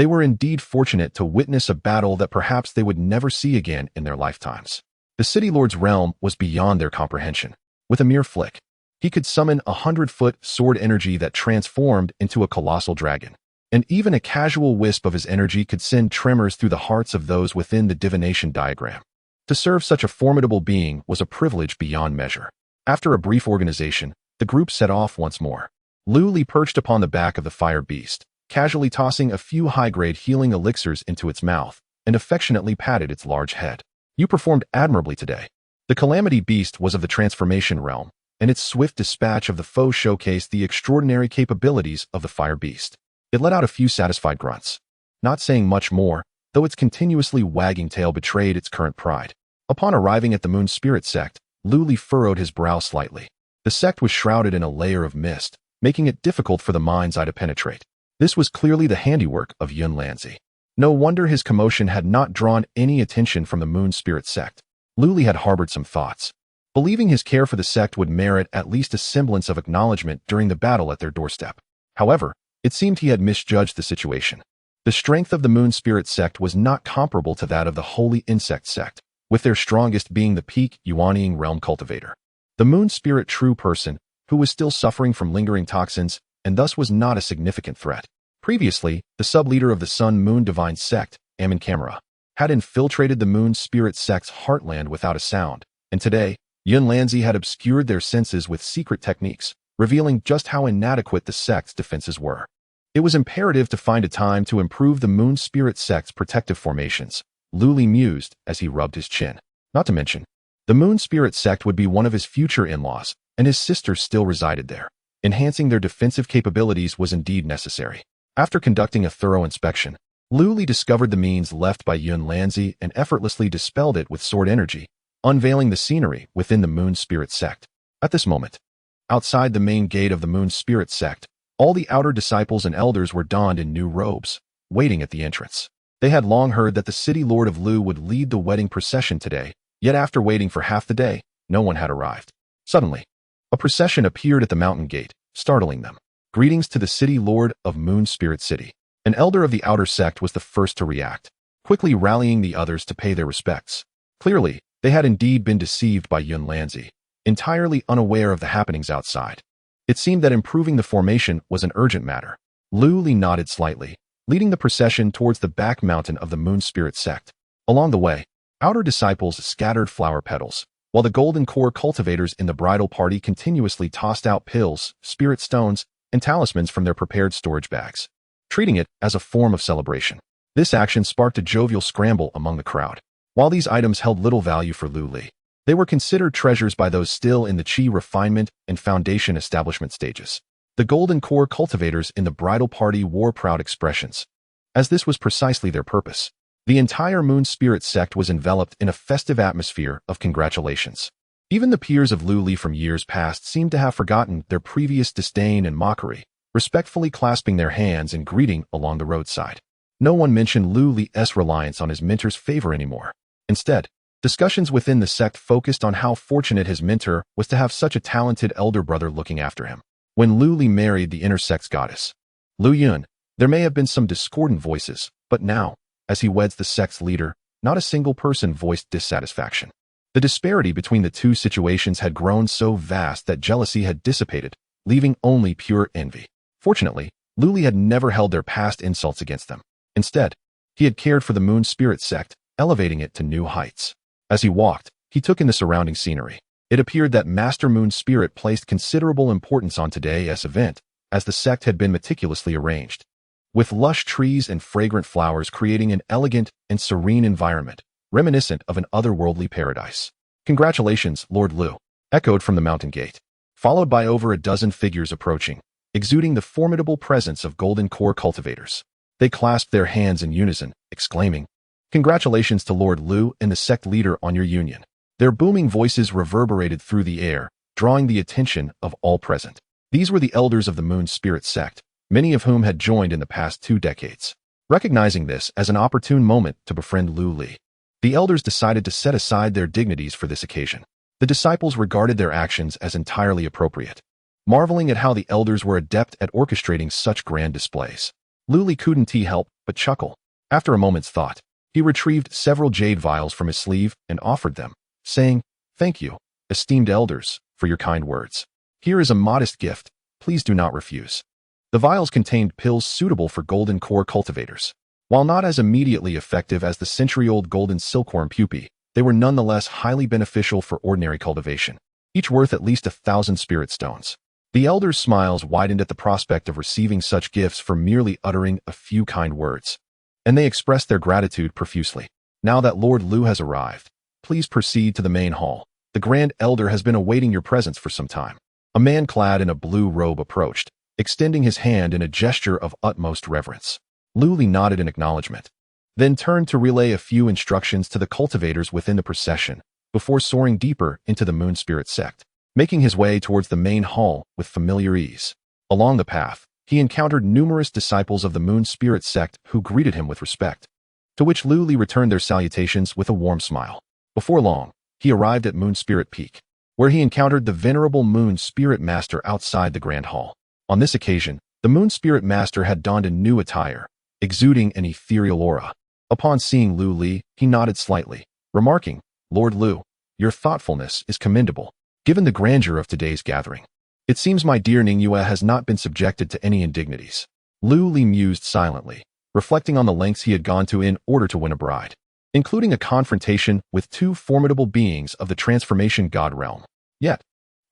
They were indeed fortunate to witness a battle that perhaps they would never see again in their lifetimes. The City Lord's realm was beyond their comprehension. With a mere flick, he could summon 100-foot sword energy that transformed into a colossal dragon. And even a casual wisp of his energy could send tremors through the hearts of those within the divination diagram. To serve such a formidable being was a privilege beyond measure. After a brief organization, the group set off once more. Lu Li perched upon the back of the fire beast, casually tossing a few high-grade healing elixirs into its mouth, and affectionately patted its large head. You performed admirably today. The Calamity Beast was of the transformation realm, and its swift dispatch of the foe showcased the extraordinary capabilities of the fire beast. It let out a few satisfied grunts, not saying much more, though its continuously wagging tail betrayed its current pride. Upon arriving at the Moon Spirit sect, Lu Li furrowed his brow slightly. The sect was shrouded in a layer of mist, making it difficult for the mind's eye to penetrate. This was clearly the handiwork of Yun Lanzi. No wonder his commotion had not drawn any attention from the Moon Spirit sect. Lu Li had harbored some thoughts, believing his care for the sect would merit at least a semblance of acknowledgement during the battle at their doorstep. However, it seemed he had misjudged the situation. The strength of the Moon Spirit sect was not comparable to that of the Holy Insect sect, with their strongest being the peak Yuanying realm cultivator. The Moon Spirit true person, who was still suffering from lingering toxins, and thus was not a significant threat. Previously, the sub-leader of the Sun-Moon Divine sect, Amun Kamara, had infiltrated the Moon Spirit sect's heartland without a sound, and today, Yun Lanzi had obscured their senses with secret techniques, revealing just how inadequate the sect's defenses were. It was imperative to find a time to improve the Moon Spirit sect's protective formations, Lu Li mused as he rubbed his chin. Not to mention, the Moon Spirit sect would be one of his future in-laws, and his sister still resided there. Enhancing their defensive capabilities was indeed necessary. After conducting a thorough inspection, Lu Li discovered the means left by Yun Lanzi and effortlessly dispelled it with sword energy, unveiling the scenery within the Moon Spirit sect. At this moment, outside the main gate of the Moon Spirit sect, all the outer disciples and elders were donned in new robes, waiting at the entrance. They had long heard that the City Lord of Lu would lead the wedding procession today, yet after waiting for half the day, no one had arrived. Suddenly, a procession appeared at the mountain gate, startling them. Greetings to the City Lord of Moon Spirit City. An elder of the outer sect was the first to react, quickly rallying the others to pay their respects. Clearly, they had indeed been deceived by Yun Lanzi, entirely unaware of the happenings outside. It seemed that improving the formation was an urgent matter. Lu Li nodded slightly, leading the procession towards the back mountain of the Moon Spirit sect. Along the way, outer disciples scattered flower petals, while the golden core cultivators in the bridal party continuously tossed out pills, spirit stones, and talismans from their prepared storage bags, treating it as a form of celebration. This action sparked a jovial scramble among the crowd. While these items held little value for Lu Li, they were considered treasures by those still in the Qi refinement and foundation establishment stages. The golden core cultivators in the bridal party wore proud expressions, as this was precisely their purpose. The entire Moon Spirit sect was enveloped in a festive atmosphere of congratulations. Even the peers of Lu Li from years past seemed to have forgotten their previous disdain and mockery, respectfully clasping their hands and greeting along the roadside. No one mentioned Lu Li's reliance on his mentor's favor anymore. Instead, discussions within the sect focused on how fortunate his mentor was to have such a talented elder brother looking after him. When Lu Li married the inner sect's goddess, Lu Yun, there may have been some discordant voices, but now, as he weds the sect's leader, not a single person voiced dissatisfaction. The disparity between the two situations had grown so vast that jealousy had dissipated, leaving only pure envy. Fortunately, Lu Li had never held their past insults against them. Instead, he had cared for the Moon Spirit sect, elevating it to new heights. As he walked, he took in the surrounding scenery. It appeared that Master Moon Spirit placed considerable importance on today's event, as the sect had been meticulously arranged, with lush trees and fragrant flowers creating an elegant and serene environment, reminiscent of an otherworldly paradise. Congratulations, Lord Lu, echoed from the mountain gate, followed by over a dozen figures approaching, exuding the formidable presence of golden core cultivators. They clasped their hands in unison, exclaiming, "Congratulations to Lord Lu and the sect leader on your union." Their booming voices reverberated through the air, drawing the attention of all present. These were the elders of the Moon Spirit sect, many of whom had joined in the past 2 decades. Recognizing this as an opportune moment to befriend Lu Li, the elders decided to set aside their dignities for this occasion. The disciples regarded their actions as entirely appropriate, marveling at how the elders were adept at orchestrating such grand displays. Lu Li couldn't help but chuckle. After a moment's thought, he retrieved several jade vials from his sleeve and offered them, saying, "Thank you, esteemed elders, for your kind words. Here is a modest gift. Please do not refuse." The vials contained pills suitable for golden core cultivators. While not as immediately effective as the century-old golden silkworm pupae, they were nonetheless highly beneficial for ordinary cultivation, each worth at least 1,000 spirit stones. The elders' smiles widened at the prospect of receiving such gifts for merely uttering a few kind words, and they expressed their gratitude profusely. "Now that Lord Lu has arrived, please proceed to the main hall. The Grand Elder has been awaiting your presence for some time." A man clad in a blue robe approached, extending his hand in a gesture of utmost reverence. Lu Li nodded in acknowledgement, then turned to relay a few instructions to the cultivators within the procession before soaring deeper into the Moon Spirit sect, making his way towards the main hall with familiar ease. Along the path, he encountered numerous disciples of the Moon Spirit sect who greeted him with respect, to which Lu Li returned their salutations with a warm smile. Before long, he arrived at Moon Spirit Peak, where he encountered the venerable Moon Spirit Master outside the Grand Hall. On this occasion, the Moon Spirit Master had donned a new attire, exuding an ethereal aura. Upon seeing Lu Li, he nodded slightly, remarking, "Lord Lu, your thoughtfulness is commendable, given the grandeur of today's gathering. It seems my dear Ningyue has not been subjected to any indignities." Lu Li mused silently, reflecting on the lengths he had gone to in order to win a bride, including a confrontation with two formidable beings of the transformation god realm. Yet,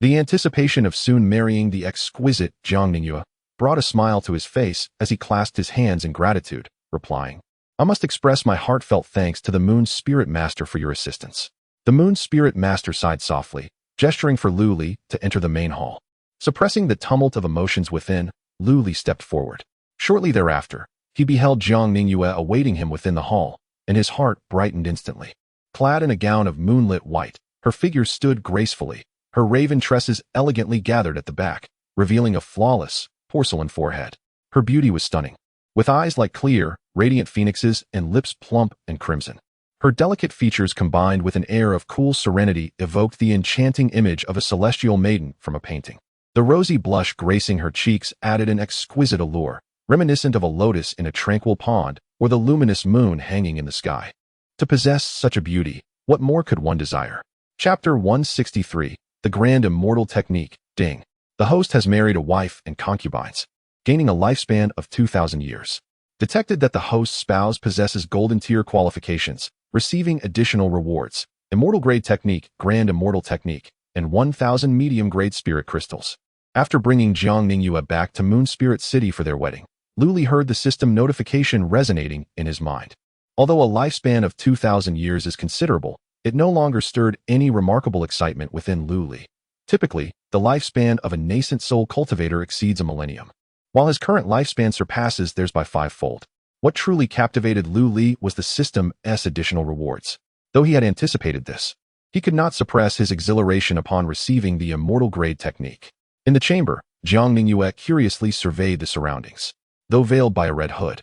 the anticipation of soon marrying the exquisite Jiang Ningyue brought a smile to his face as he clasped his hands in gratitude, replying, "I must express my heartfelt thanks to the Moon Spirit Master for your assistance." The Moon Spirit Master sighed softly, gesturing for Lu Li to enter the main hall. Suppressing the tumult of emotions within, Lu Li stepped forward. Shortly thereafter, he beheld Jiang Ningyue awaiting him within the hall, and his heart brightened instantly. Clad in a gown of moonlit white, her figure stood gracefully, her raven tresses elegantly gathered at the back, revealing a flawless, porcelain forehead. Her beauty was stunning, with eyes like clear, radiant phoenixes and lips plump and crimson. Her delicate features combined with an air of cool serenity evoked the enchanting image of a celestial maiden from a painting. The rosy blush gracing her cheeks added an exquisite allure, reminiscent of a lotus in a tranquil pond or the luminous moon hanging in the sky. To possess such a beauty, what more could one desire? Chapter 163, The Grand Immortal Technique, Ding. The host has married a wife and concubines, gaining a lifespan of 2,000 years. Detected that the host's spouse possesses golden tier qualifications, receiving additional rewards, immortal grade technique, grand immortal technique, and 1,000 medium grade spirit crystals. After bringing Jiang Ningyue back to Moon Spirit City for their wedding, Lu Li heard the system notification resonating in his mind. Although a lifespan of 2,000 years is considerable, it no longer stirred any remarkable excitement within Lu Li. Typically, the lifespan of a nascent soul cultivator exceeds a millennium, while his current lifespan surpasses theirs by 5-fold. What truly captivated Lu Li was the system's additional rewards. Though he had anticipated this, he could not suppress his exhilaration upon receiving the immortal grade technique. In the chamber, Jiang Ningyue curiously surveyed the surroundings, though veiled by a red hood.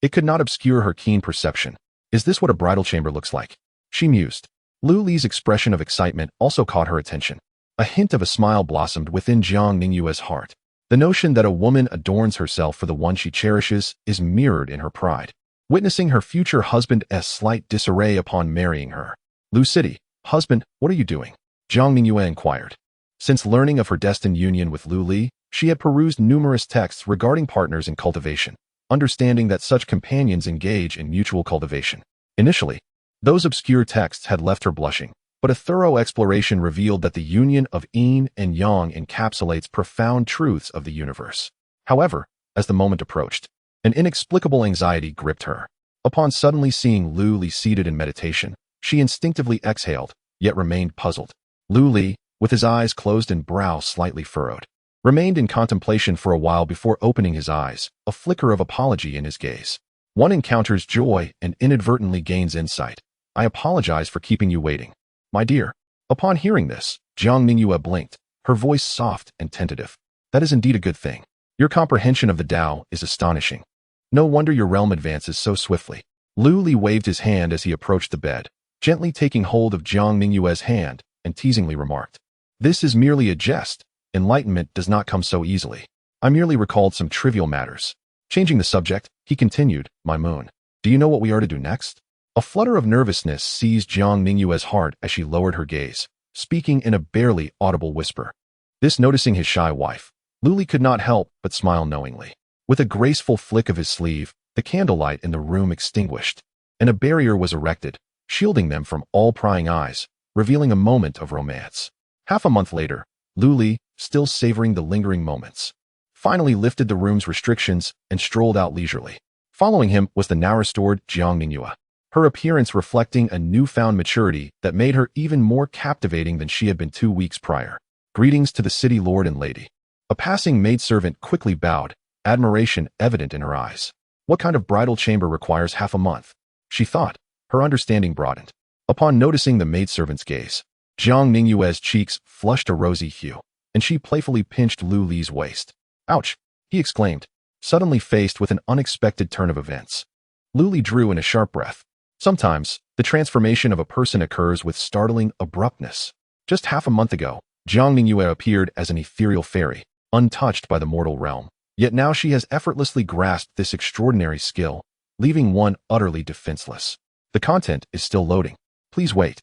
It could not obscure her keen perception. "Is this what a bridal chamber looks like?" she mused. Lu Li's expression of excitement also caught her attention. A hint of a smile blossomed within Jiang Ningyue's heart. The notion that a woman adorns herself for the one she cherishes is mirrored in her pride, witnessing her future husband's slight disarray upon marrying her. "Lu City, husband, what are you doing?" Jiang Ningyue inquired. Since learning of her destined union with Lu Li, she had perused numerous texts regarding partners in cultivation, understanding that such companions engage in mutual cultivation. Initially, those obscure texts had left her blushing, but a thorough exploration revealed that the union of yin and yang encapsulates profound truths of the universe. However, as the moment approached, an inexplicable anxiety gripped her. Upon suddenly seeing Lu Li seated in meditation, she instinctively exhaled, yet remained puzzled. Lu Li, with his eyes closed and brow slightly furrowed, remained in contemplation for a while before opening his eyes, a flicker of apology in his gaze. One encounters joy and inadvertently gains insight. "I apologize for keeping you waiting, my dear." Upon hearing this, Jiang Ningyue blinked, her voice soft and tentative. "That is indeed a good thing. Your comprehension of the Tao is astonishing. No wonder your realm advances so swiftly." Lu Li waved his hand as he approached the bed, gently taking hold of Jiang Ningyue's hand, and teasingly remarked, "This is merely a jest. Enlightenment does not come so easily. I merely recalled some trivial matters." Changing the subject, He continued, "My moon. Do you know what we are to do next?" A flutter of nervousness seized Jiang Mingyue's heart as she lowered her gaze, speaking in a barely audible whisper. This noticing his shy wife, Luli could not help but smile knowingly. With a graceful flick of his sleeve, the candlelight in the room extinguished, and a barrier was erected, shielding them from all prying eyes, revealing a moment of romance. Half a month later, Luli, still savoring the lingering moments, finally lifted the room's restrictions and strolled out leisurely. Following him was the now-restored Jiang Mingyue, her appearance reflecting a newfound maturity that made her even more captivating than she had been 2 weeks prior. Greetings to the city lord and lady. A passing maidservant quickly bowed, admiration evident in her eyes. What kind of bridal chamber requires half a month? She thought. Her understanding broadened. Upon noticing the maidservant's gaze, Jiang Mingyue's cheeks flushed a rosy hue, and she playfully pinched Lu Li's waist. "Ouch!" he exclaimed, suddenly faced with an unexpected turn of events. Lu Li drew in a sharp breath. Sometimes, the transformation of a person occurs with startling abruptness. Just half a month ago, Jiang Mingyue appeared as an ethereal fairy, untouched by the mortal realm. Yet now she has effortlessly grasped this extraordinary skill, leaving one utterly defenseless. The content is still loading. Please wait.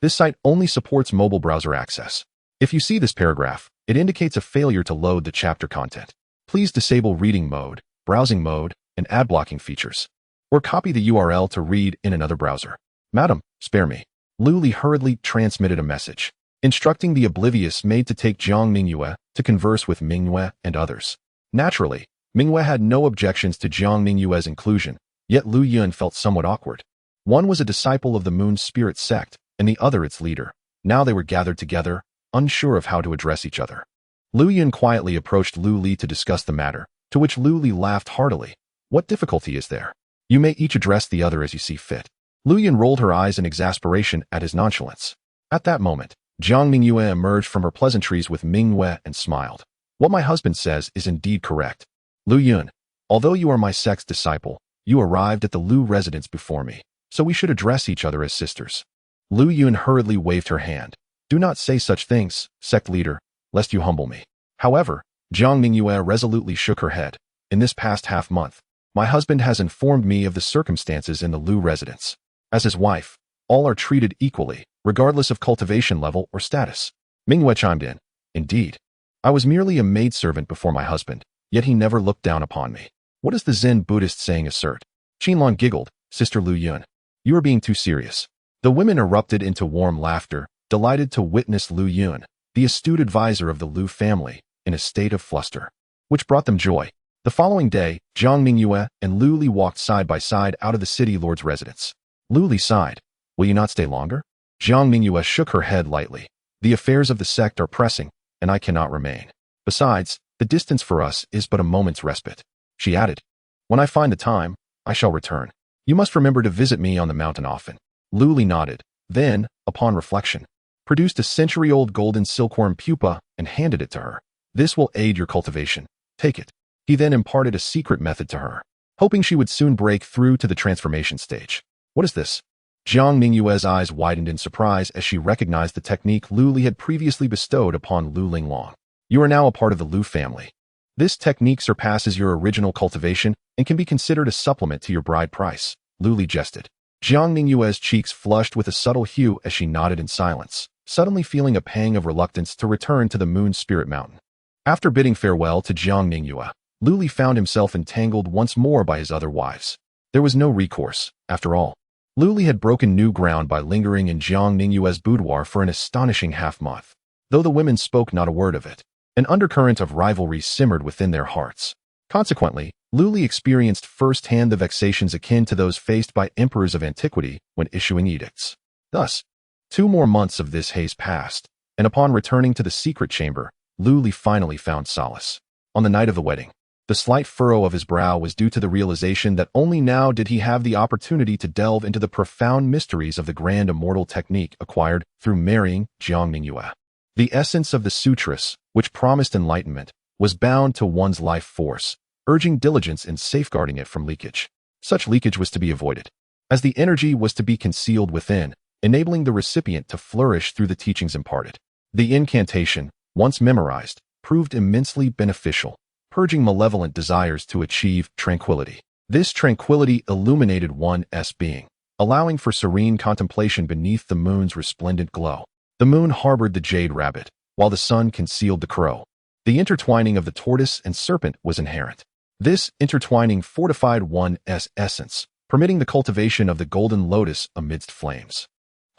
This site only supports mobile browser access. If you see this paragraph, it indicates a failure to load the chapter content. Please disable reading mode, browsing mode, and ad blocking features, or copy the URL to read in another browser. Madam, spare me. Lu Li hurriedly transmitted a message, instructing the oblivious maid to take Jiang Mingyue to converse with Mingyue and others. Naturally, Mingyue had no objections to Jiang Mingyue's inclusion, yet Lu Yun felt somewhat awkward. One was a disciple of the Moon Spirit sect, and the other its leader. Now they were gathered together, unsure of how to address each other. Lu Yun quietly approached Lu Li to discuss the matter, to which Lu Li laughed heartily. "What difficulty is there? You may each address the other as you see fit." Lu Yun rolled her eyes in exasperation at his nonchalance. At that moment, Jiang Mingyue emerged from her pleasantries with Mingyue and smiled. "What my husband says is indeed correct. Lu Yun, although you are my sect's disciple, you arrived at the Lu residence before me, so we should address each other as sisters." Lu Yun hurriedly waved her hand. "Do not say such things, sect leader, lest you humble me." However, Jiang Mingyue resolutely shook her head. "In this past half-month, my husband has informed me of the circumstances in the Lu residence. As his wife, all are treated equally, regardless of cultivation level or status." Mingyue chimed in. "Indeed. I was merely a maidservant before my husband, yet he never looked down upon me. What does the Zen Buddhist saying assert?" Qinlong giggled. "Sister Lu Yun, you are being too serious." The women erupted into warm laughter, delighted to witness Lu Yun, the astute advisor of the Lu family, in a state of fluster, which brought them joy. The following day, Jiang Mingyue and Lu Li walked side by side out of the city lord's residence. Lu Li sighed. "Will you not stay longer?" Jiang Mingyue shook her head lightly. "The affairs of the sect are pressing, and I cannot remain. Besides, the distance for us is but a moment's respite." She added, "When I find the time, I shall return. You must remember to visit me on the mountain often." Lu Li nodded, then, upon reflection, produced a century-old golden silkworm pupa and handed it to her. "This will aid your cultivation. Take it." He then imparted a secret method to her, hoping she would soon break through to the transformation stage. "What is this?" Jiang Mingyue's eyes widened in surprise as she recognized the technique Lu Li had previously bestowed upon Lu Linglong. "You are now a part of the Lu family. This technique surpasses your original cultivation and can be considered a supplement to your bride price." Lu Li jested. Jiang Mingyue's cheeks flushed with a subtle hue as she nodded in silence, suddenly feeling a pang of reluctance to return to the Moon Spirit Mountain. After bidding farewell to Jiang Mingyue, Lu Li found himself entangled once more by his other wives. There was no recourse, after all. Lu Li had broken new ground by lingering in Jiang Mingyue's boudoir for an astonishing half-month. Though the women spoke not a word of it, an undercurrent of rivalry simmered within their hearts. Consequently, Lu Li experienced firsthand the vexations akin to those faced by emperors of antiquity when issuing edicts. Thus, 2 more months of this haze passed, and upon returning to the secret chamber, Lu Li finally found solace. On the night of the wedding, the slight furrow of his brow was due to the realization that only now did he have the opportunity to delve into the profound mysteries of the grand immortal technique acquired through marrying Jiang Mingyue. The essence of the sutras, which promised enlightenment, was bound to one's life force, urging diligence in safeguarding it from leakage. Such leakage was to be avoided, as the energy was to be concealed within, enabling the recipient to flourish through the teachings imparted. The incantation, once memorized, proved immensely beneficial, purging malevolent desires to achieve tranquility. This tranquility illuminated one's being, allowing for serene contemplation beneath the moon's resplendent glow. The moon harbored the jade rabbit, while the sun concealed the crow. The intertwining of the tortoise and serpent was inherent. This intertwining fortified one's essence, permitting the cultivation of the golden lotus amidst flames.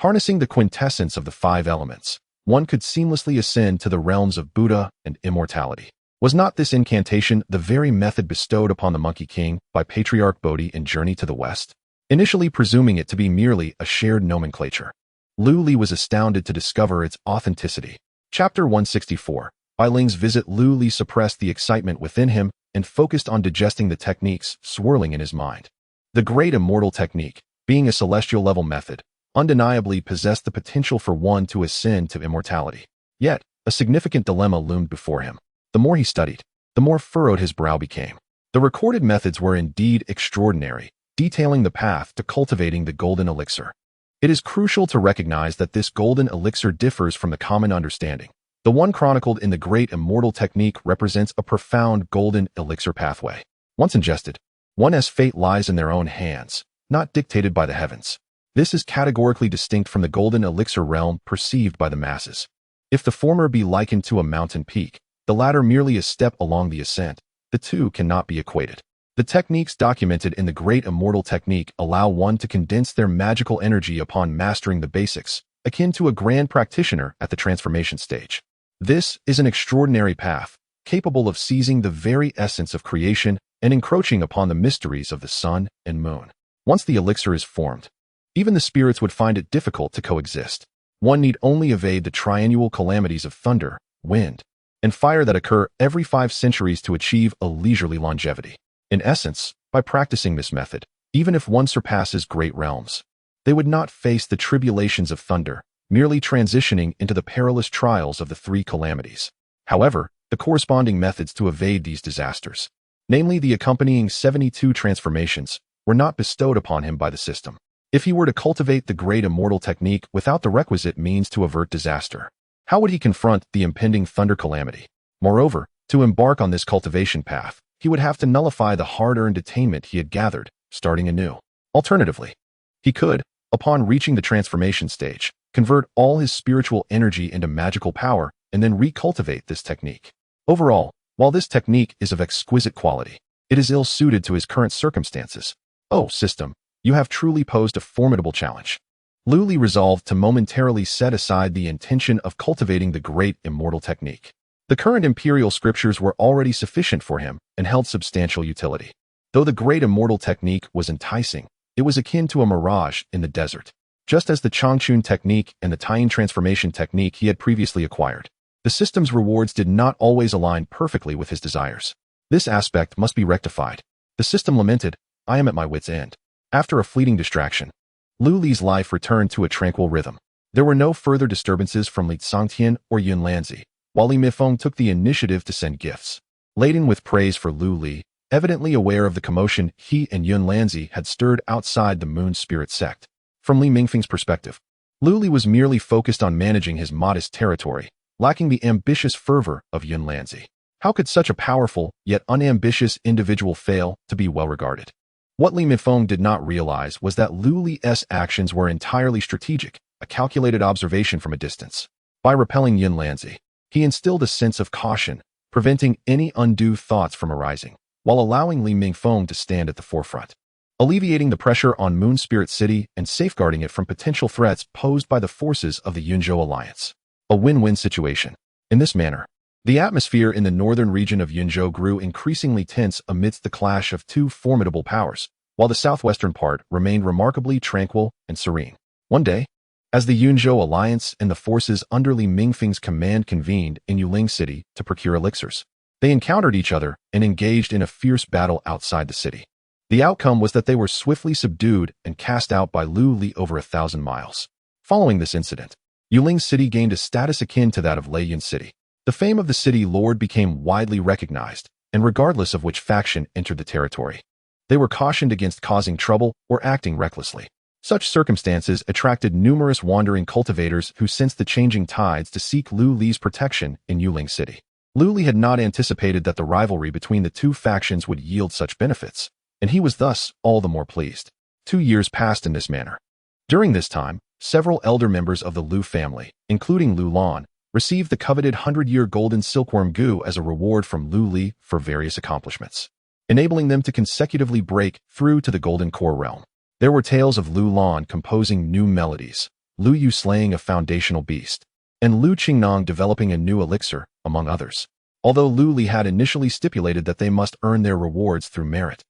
Harnessing the quintessence of the five elements, one could seamlessly ascend to the realms of Buddha and immortality. Was not this incantation the very method bestowed upon the Monkey King by Patriarch Bodhi in Journey to the West? Initially presuming it to be merely a shared nomenclature, Lu Li was astounded to discover its authenticity. Chapter 164. Bai Ling's visit. Lu Li suppressed the excitement within him and focused on digesting the techniques swirling in his mind. The great immortal technique, being a celestial-level method, undeniably possessed the potential for one to ascend to immortality. Yet, a significant dilemma loomed before him. The more he studied, the more furrowed his brow became. The recorded methods were indeed extraordinary, detailing the path to cultivating the golden elixir. It is crucial to recognize that this golden elixir differs from the common understanding. The one chronicled in the great immortal technique represents a profound golden elixir pathway. Once ingested, one's fate lies in their own hands, not dictated by the heavens. This is categorically distinct from the golden elixir realm perceived by the masses. If the former be likened to a mountain peak, the latter merely a step along the ascent, the two cannot be equated. The techniques documented in the great immortal technique allow one to condense their magical energy upon mastering the basics, akin to a grand practitioner at the transformation stage. This is an extraordinary path, capable of seizing the very essence of creation and encroaching upon the mysteries of the sun and moon. Once the elixir is formed, even the spirits would find it difficult to coexist. One need only evade the triennial calamities of thunder, wind, and fire that occur every 5 centuries to achieve a leisurely longevity. In essence, by practicing this method, even if one surpasses great realms, they would not face the tribulations of thunder, merely transitioning into the perilous trials of the 3 calamities. However, the corresponding methods to evade these disasters, namely the accompanying 72 transformations, were not bestowed upon him by the system. If he were to cultivate the great immortal technique without the requisite means to avert disaster, how would he confront the impending thunder calamity? Moreover, to embark on this cultivation path, he would have to nullify the hard-earned attainment he had gathered, starting anew. Alternatively, he could, upon reaching the transformation stage, convert all his spiritual energy into magical power and then recultivate this technique. Overall, while this technique is of exquisite quality, it is ill-suited to his current circumstances. Oh, system, you have truly posed a formidable challenge. Lu Li resolved to momentarily set aside the intention of cultivating the great immortal technique. The current imperial scriptures were already sufficient for him and held substantial utility. Though the great immortal technique was enticing, it was akin to a mirage in the desert. Just as the Changchun technique and the Taiyin transformation technique he had previously acquired, the system's rewards did not always align perfectly with his desires. This aspect must be rectified. The system lamented, "I am at my wit's end." After a fleeting distraction, Lu Li's life returned to a tranquil rhythm. There were no further disturbances from Li Tsangtian or Yun Lanzi, while Li Mifeng took the initiative to send gifts. Laden with praise for Lu Li, evidently aware of the commotion he and Yun Lanzi had stirred outside the Moon Spirit sect. From Li Mingfeng's perspective, Lu Li was merely focused on managing his modest territory, lacking the ambitious fervor of Yun Lanzi. How could such a powerful, yet unambitious individual fail to be well regarded? What Li Mifeng did not realize was that Lu Li's actions were entirely strategic, a calculated observation from a distance. By repelling Yun Lanzi, he instilled a sense of caution, preventing any undue thoughts from arising, while allowing Li Mingfeng to stand at the forefront, alleviating the pressure on Moon Spirit City and safeguarding it from potential threats posed by the forces of the Yunzhou alliance. A win-win situation. In this manner, the atmosphere in the northern region of Yunzhou grew increasingly tense amidst the clash of 2 formidable powers, while the southwestern part remained remarkably tranquil and serene. One day, as the Yunzhou alliance and the forces under Li Mingfeng's command convened in Yuling City to procure elixirs, they encountered each other and engaged in a fierce battle outside the city. The outcome was that they were swiftly subdued and cast out by Lu Li over 1,000 miles. Following this incident, Yuling City gained a status akin to that of Leiyun City. The fame of the city lord became widely recognized, and regardless of which faction entered the territory, they were cautioned against causing trouble or acting recklessly. Such circumstances attracted numerous wandering cultivators who sensed the changing tides to seek Lu Li's protection in Yuling City. Lu Li had not anticipated that the rivalry between the 2 factions would yield such benefits. and he was thus all the more pleased. 2 years passed in this manner. During this time, several elder members of the Lu family, including Lu Lan, received the coveted 100-year golden silkworm goo as a reward from Lu Li for various accomplishments, enabling them to consecutively break through to the golden core realm. There were tales of Lu Lan composing new melodies, Lu Yu slaying a foundational beast, and Lu Qingnong developing a new elixir, among others. Although Lu Li had initially stipulated that they must earn their rewards through merit,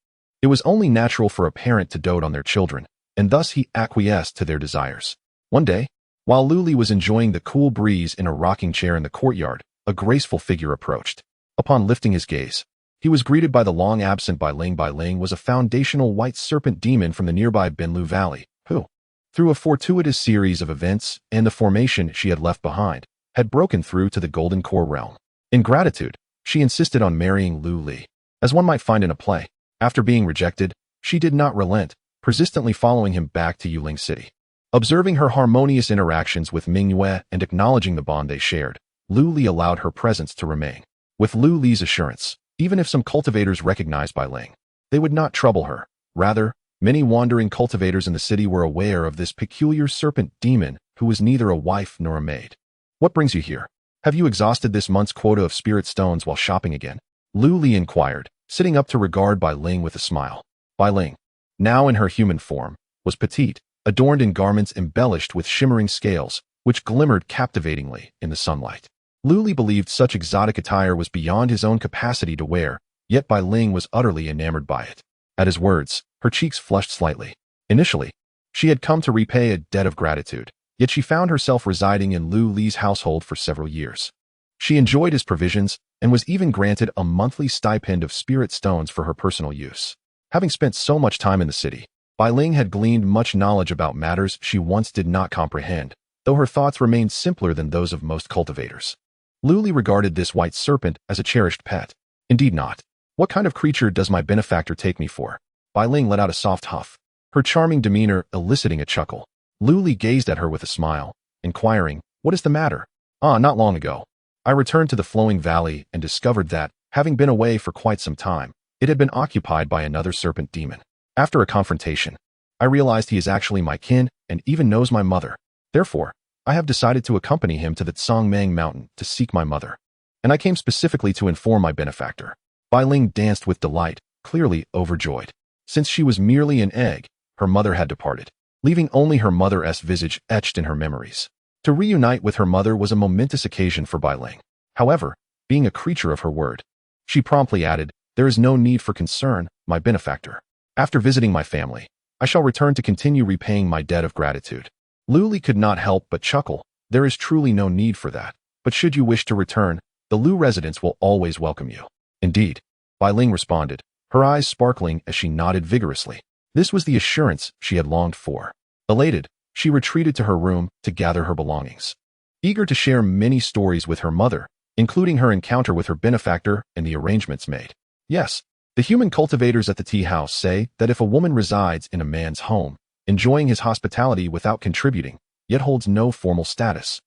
it was only natural for a parent to dote on their children, and thus he acquiesced to their desires. One day, while Lu Li was enjoying the cool breeze in a rocking chair in the courtyard, a graceful figure approached. Upon lifting his gaze, he was greeted by the long-absent Bai Ling. Bai Ling was a foundational white serpent demon from the nearby Binlu Valley, who, through a fortuitous series of events and the formation she had left behind, had broken through to the golden core realm. In gratitude, she insisted on marrying Lu Li. As one might find in a play, after being rejected, she did not relent, persistently following him back to Yuling City. Observing her harmonious interactions with Ming Yue and acknowledging the bond they shared, Lu Li allowed her presence to remain. With Lu Li's assurance, even if some cultivators recognized Bai Ling, they would not trouble her. Rather, many wandering cultivators in the city were aware of this peculiar serpent demon who was neither a wife nor a maid. "What brings you here? Have you exhausted this month's quota of spirit stones while shopping again?" Lu Li inquired, sitting up to regard Bai Ling with a smile. Bai Ling, now in her human form, was petite, adorned in garments embellished with shimmering scales, which glimmered captivatingly in the sunlight. Lu Li believed such exotic attire was beyond his own capacity to wear, yet Bai Ling was utterly enamored by it. At his words, her cheeks flushed slightly. Initially, she had come to repay a debt of gratitude, yet she found herself residing in Lu Li's household for several years. She enjoyed his provisions and was even granted a monthly stipend of spirit stones for her personal use. Having spent so much time in the city, Bai Ling had gleaned much knowledge about matters she once did not comprehend, though her thoughts remained simpler than those of most cultivators. Lu Li regarded this white serpent as a cherished pet. "Indeed not. What kind of creature does my benefactor take me for?" Bai Ling let out a soft huff, her charming demeanor eliciting a chuckle. Lu Li gazed at her with a smile, inquiring, "What is the matter?" Not long ago, I returned to the flowing valley and discovered that, having been away for quite some time, it had been occupied by another serpent demon. After a confrontation, I realized he is actually my kin and even knows my mother. Therefore, I have decided to accompany him to the Tsangmang Mountain to seek my mother. And I came specifically to inform my benefactor. Bai Ling danced with delight, clearly overjoyed. Since she was merely an egg, her mother had departed, leaving only her mother's visage etched in her memories. To reunite with her mother was a momentous occasion for Bai Ling. However, being a creature of her word, she promptly added, "There is no need for concern, my benefactor. After visiting my family, I shall return to continue repaying my debt of gratitude." Lu Li could not help but chuckle. "There is truly no need for that, but should you wish to return, the Lu residents will always welcome you." "Indeed," Bai Ling responded, her eyes sparkling as she nodded vigorously. This was the assurance she had longed for. Elated, she retreated to her room to gather her belongings. Eager to share many stories with her mother, including her encounter with her benefactor and the arrangements made. Yes, the human cultivators at the tea house say that if a woman resides in a man's home, enjoying his hospitality without contributing, yet holds no formal status,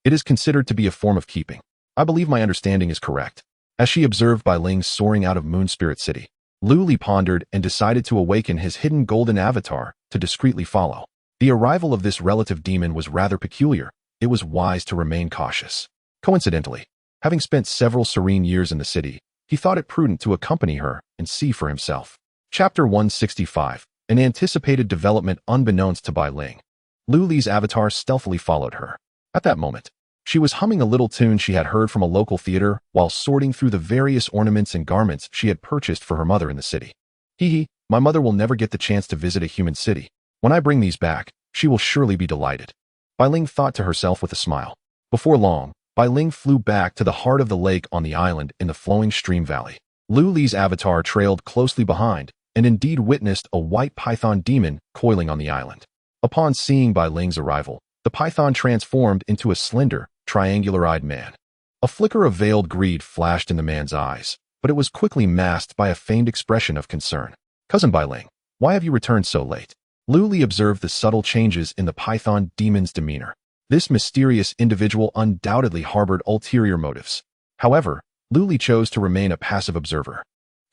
it is considered to be a form of keeping. I believe my understanding is correct. As she observed Bai Ling soaring out of Moon Spirit City, Lu Li pondered and decided to awaken his hidden golden avatar to discreetly follow. The arrival of this relative demon was rather peculiar. It was wise to remain cautious. Coincidentally, having spent several serene years in the city, he thought it prudent to accompany her and see for himself. Chapter 165. An anticipated development unbeknownst to Bai Ling. Lu Li's avatar stealthily followed her. At that moment, she was humming a little tune she had heard from a local theater while sorting through the various ornaments and garments she had purchased for her mother in the city. "Hee, my mother will never get the chance to visit a human city. When I bring these back, she will surely be delighted," Bai Ling thought to herself with a smile. Before long, Bai Ling flew back to the heart of the lake on the island in the flowing stream valley. Lu Li's avatar trailed closely behind, and indeed witnessed a white python demon coiling on the island. Upon seeing Bai Ling's arrival, the python transformed into a slender, triangular-eyed man. A flicker of veiled greed flashed in the man's eyes, but it was quickly masked by a feigned expression of concern. "Cousin Bai Ling, why have you returned so late?" Lu Li observed the subtle changes in the python demon's demeanor. This mysterious individual undoubtedly harbored ulterior motives. However, Lu Li chose to remain a passive observer.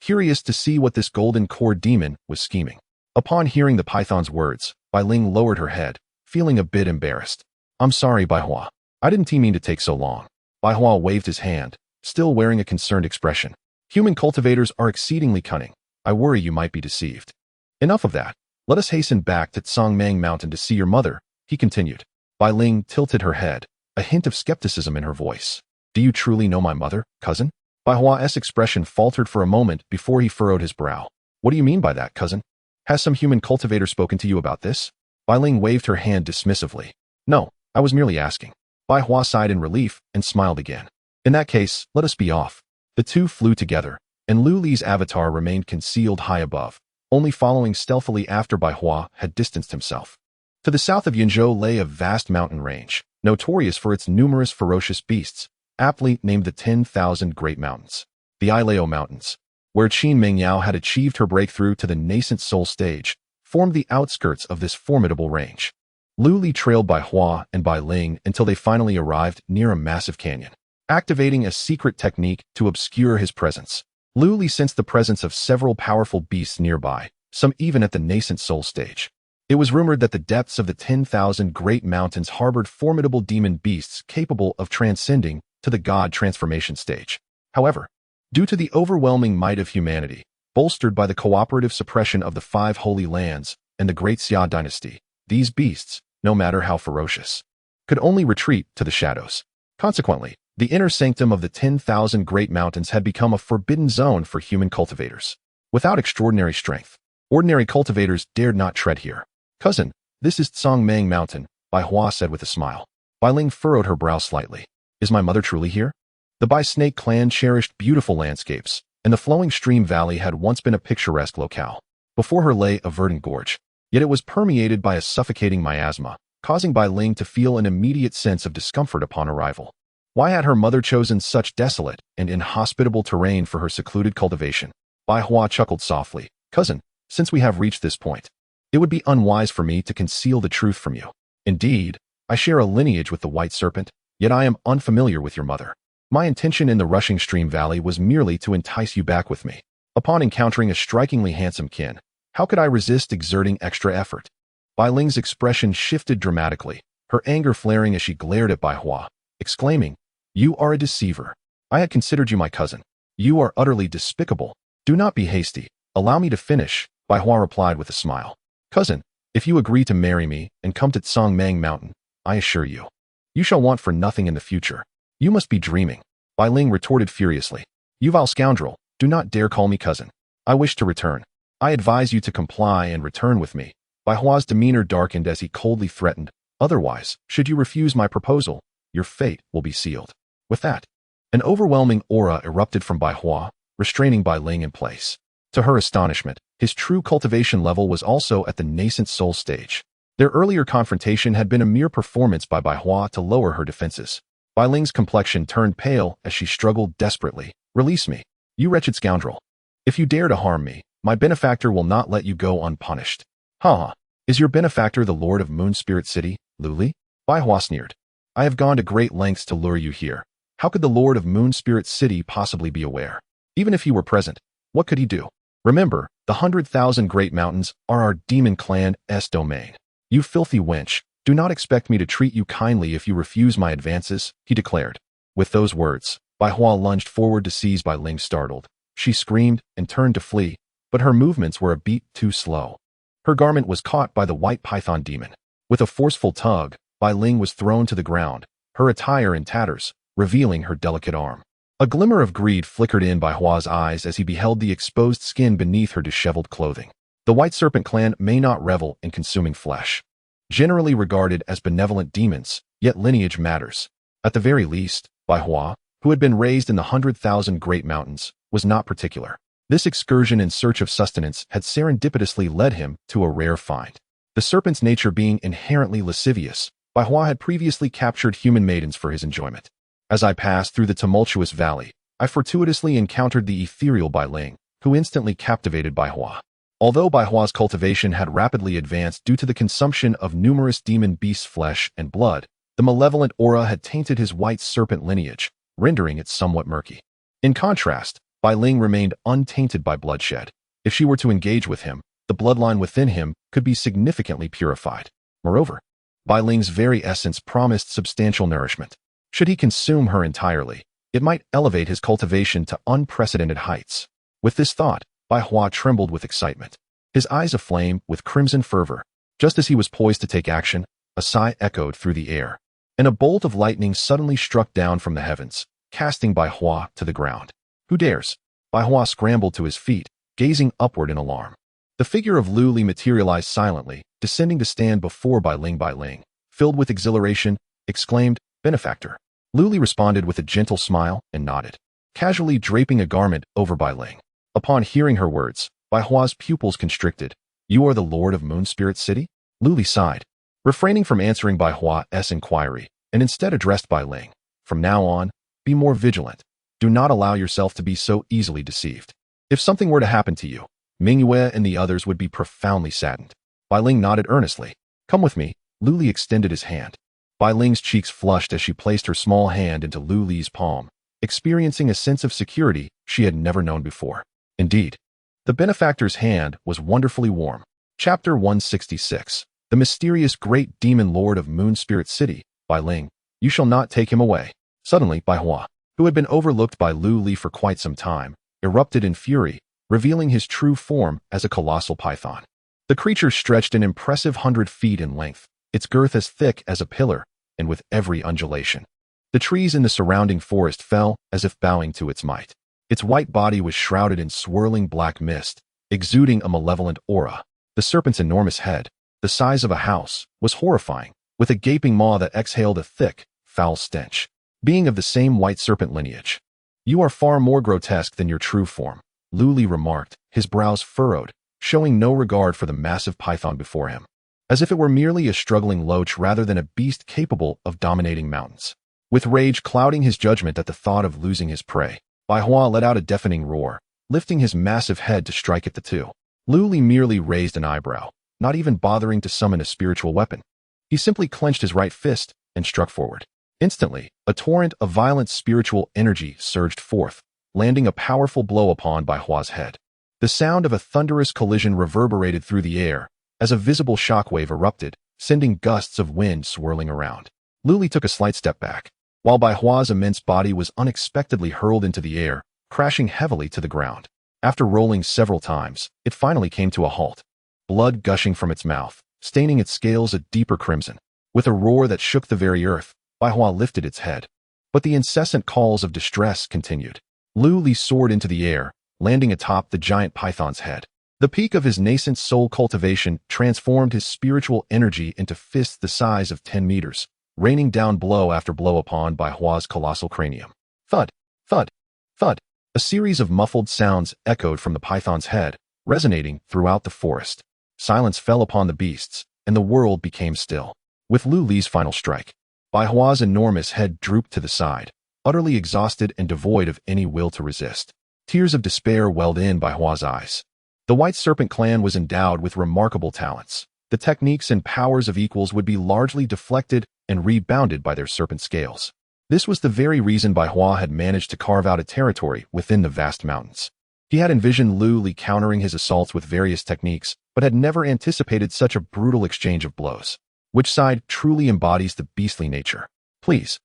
curious to see what this golden core demon was scheming. Upon hearing the python's words, Bai Ling lowered her head, feeling a bit embarrassed. I'm sorry, Bai Hua. I didn't mean to take so long. Bai Hua waved his hand, still wearing a concerned expression. Human cultivators are exceedingly cunning. I worry you might be deceived. Enough of that. Let us hasten back to Tsangmang Mountain to see your mother, he continued. Bai Ling tilted her head, a hint of skepticism in her voice. Do you truly know my mother, cousin? Bai Hua's expression faltered for a moment before he furrowed his brow. What do you mean by that, cousin? Has some human cultivator spoken to you about this? Bai Ling waved her hand dismissively. No, I was merely asking. Bai Hua sighed in relief and smiled again. In that case, let us be off. The two flew together, and Lu Li's avatar remained concealed high above, only following stealthily after Bai Hua had distanced himself. To the south of Yunzhou lay a vast mountain range, notorious for its numerous ferocious beasts, aptly named the 10,000 Great Mountains. The Ilao Mountains, where Qin Mengyao had achieved her breakthrough to the nascent soul stage, formed the outskirts of this formidable range. Lu Li trailed Bai Hua and Bai Ling until they finally arrived near a massive canyon. Activating a secret technique to obscure his presence, Lu Li sensed the presence of several powerful beasts nearby, some even at the nascent soul stage. It was rumored that the depths of the 10,000 Great Mountains harbored formidable demon beasts capable of transcending to the god transformation stage. However, due to the overwhelming might of humanity, bolstered by the cooperative suppression of the 5 Holy Lands and the Great Xia dynasty, these beasts, no matter how ferocious, could only retreat to the shadows. Consequently, the inner sanctum of the 10,000 Great Mountains had become a forbidden zone for human cultivators. Without extraordinary strength, ordinary cultivators dared not tread here. Cousin, this is Tsangmang Mountain, Bai Hua said with a smile. Bai Ling furrowed her brow slightly. Is my mother truly here? The Bai Snake clan cherished beautiful landscapes, and the flowing stream valley had once been a picturesque locale. Before her lay a verdant gorge, yet it was permeated by a suffocating miasma, causing Bai Ling to feel an immediate sense of discomfort upon arrival. Why had her mother chosen such desolate and inhospitable terrain for her secluded cultivation? Bai Hua chuckled softly. Cousin, since we have reached this point, it would be unwise for me to conceal the truth from you. Indeed, I share a lineage with the White Serpent, yet I am unfamiliar with your mother. My intention in the rushing stream valley was merely to entice you back with me. Upon encountering a strikingly handsome kin, how could I resist exerting extra effort? Bai Ling's expression shifted dramatically, her anger flaring as she glared at Bai Hua, exclaiming, You are a deceiver. I had considered you my cousin. You are utterly despicable. Do not be hasty. Allow me to finish, Bai Hua replied with a smile. Cousin, if you agree to marry me and come to Tsangmang Mountain, I assure you, you shall want for nothing in the future. You must be dreaming. Bai Ling retorted furiously. You vile scoundrel, do not dare call me cousin. I wish to return. I advise you to comply and return with me. Bai Hua's demeanor darkened as he coldly threatened. Otherwise, should you refuse my proposal, your fate will be sealed. With that, an overwhelming aura erupted from Bai Hua, restraining Bai Ling in place. To her astonishment, his true cultivation level was also at the nascent soul stage. Their earlier confrontation had been a mere performance by Bai Hua to lower her defenses. Bai Ling's complexion turned pale as she struggled desperately. Release me, you wretched scoundrel. If you dare to harm me, my benefactor will not let you go unpunished. Ha! Is your benefactor the Lord of Moon Spirit City, Lu Li? Bai Hua sneered. I have gone to great lengths to lure you here. How could the Lord of Moon Spirit City possibly be aware? Even if he were present, what could he do? Remember, the 100,000 Great Mountains are our demon clan's domain. You filthy wench, do not expect me to treat you kindly if you refuse my advances, he declared. With those words, Bai Hua lunged forward to seize Bai Ling startled. She screamed and turned to flee, but her movements were a beat too slow. Her garment was caught by the white python demon. With a forceful tug, Bai Ling was thrown to the ground, her attire in tatters, revealing her delicate arm. A glimmer of greed flickered in Bai Hua's eyes as he beheld the exposed skin beneath her disheveled clothing. The White Serpent clan may not revel in consuming flesh. Generally regarded as benevolent demons, yet lineage matters. At the very least, Bai Hua, who had been raised in the 100,000 Great Mountains, was not particular. This excursion in search of sustenance had serendipitously led him to a rare find. The serpent's nature being inherently lascivious, Bai Hua had previously captured human maidens for his enjoyment. As I passed through the tumultuous valley, I fortuitously encountered the ethereal Bai Ling, who instantly captivated Bai Hua. Although Bai Hua's cultivation had rapidly advanced due to the consumption of numerous demon beasts' flesh and blood, the malevolent aura had tainted his white serpent lineage, rendering it somewhat murky. In contrast, Bai Ling remained untainted by bloodshed. If she were to engage with him, the bloodline within him could be significantly purified. Moreover, Bai Ling's very essence promised substantial nourishment. Should he consume her entirely, it might elevate his cultivation to unprecedented heights. With this thought, Bai Hua trembled with excitement, his eyes aflame with crimson fervor. Just as he was poised to take action, a sigh echoed through the air, and a bolt of lightning suddenly struck down from the heavens, casting Bai Hua to the ground. Who dares? Bai Hua scrambled to his feet, gazing upward in alarm. The figure of Lu Li materialized silently, descending to stand before Bai Ling. Bai Ling, filled with exhilaration, exclaimed, "Benefactor." Lu Li responded with a gentle smile and nodded, casually draping a garment over Bai Ling. Upon hearing her words, Bai Hua's pupils constricted. "You are the Lord of Moon Spirit City?" Lu Li sighed, refraining from answering Bai Hua's inquiry, and instead addressed Bai Ling. "From now on, be more vigilant. Do not allow yourself to be so easily deceived. If something were to happen to you, Ming Yue and the others would be profoundly saddened." Bai Ling nodded earnestly. "Come with me." Lu Li extended his hand. Bai Ling's cheeks flushed as she placed her small hand into Lu Li's palm, experiencing a sense of security she had never known before. Indeed, the benefactor's hand was wonderfully warm. Chapter 166. The mysterious great demon lord of Moon Spirit City. Bai Ling, you shall not take him away. Suddenly, Bai Hua, who had been overlooked by Lu Li for quite some time, erupted in fury, revealing his true form as a colossal python. The creature stretched an impressive 100 feet in length, its girth as thick as a pillar, and with every undulation, the trees in the surrounding forest fell as if bowing to its might. Its white body was shrouded in swirling black mist, exuding a malevolent aura. The serpent's enormous head, the size of a house, was horrifying, with a gaping maw that exhaled a thick, foul stench. Being of the same white serpent lineage, "You are far more grotesque than your true form," Lu Li remarked, his brows furrowed, showing no regard for the massive python before him, as if it were merely a struggling loach rather than a beast capable of dominating mountains. With rage clouding his judgment at the thought of losing his prey, Bai Hua let out a deafening roar, lifting his massive head to strike at the two. Lu Li merely raised an eyebrow, not even bothering to summon a spiritual weapon. He simply clenched his right fist and struck forward. Instantly, a torrent of violent spiritual energy surged forth, landing a powerful blow upon Bai Hua's head. The sound of a thunderous collision reverberated through the air as a visible shockwave erupted, sending gusts of wind swirling around. Lu Li took a slight step back, while Bai Hua's immense body was unexpectedly hurled into the air, crashing heavily to the ground. After rolling several times, it finally came to a halt, blood gushing from its mouth, staining its scales a deeper crimson. With a roar that shook the very earth, Bai Hua lifted its head. But the incessant calls of distress continued. Lu Li soared into the air, landing atop the giant python's head. The peak of his nascent soul cultivation transformed his spiritual energy into fists the size of 10 meters, raining down blow after blow upon Bai Hua's colossal cranium. Thud, thud, thud. A series of muffled sounds echoed from the python's head, resonating throughout the forest. Silence fell upon the beasts, and the world became still. With Lu Li's final strike, Bai Hua's enormous head drooped to the side, utterly exhausted and devoid of any will to resist. Tears of despair welled in Bai Hua's eyes. The White Serpent clan was endowed with remarkable talents. The techniques and powers of equals would be largely deflected and rebounded by their serpent scales. This was the very reason Bai Hua had managed to carve out a territory within the vast mountains. He had envisioned Lu Li countering his assaults with various techniques, but had never anticipated such a brutal exchange of blows. Which side truly embodies the beastly nature? Please.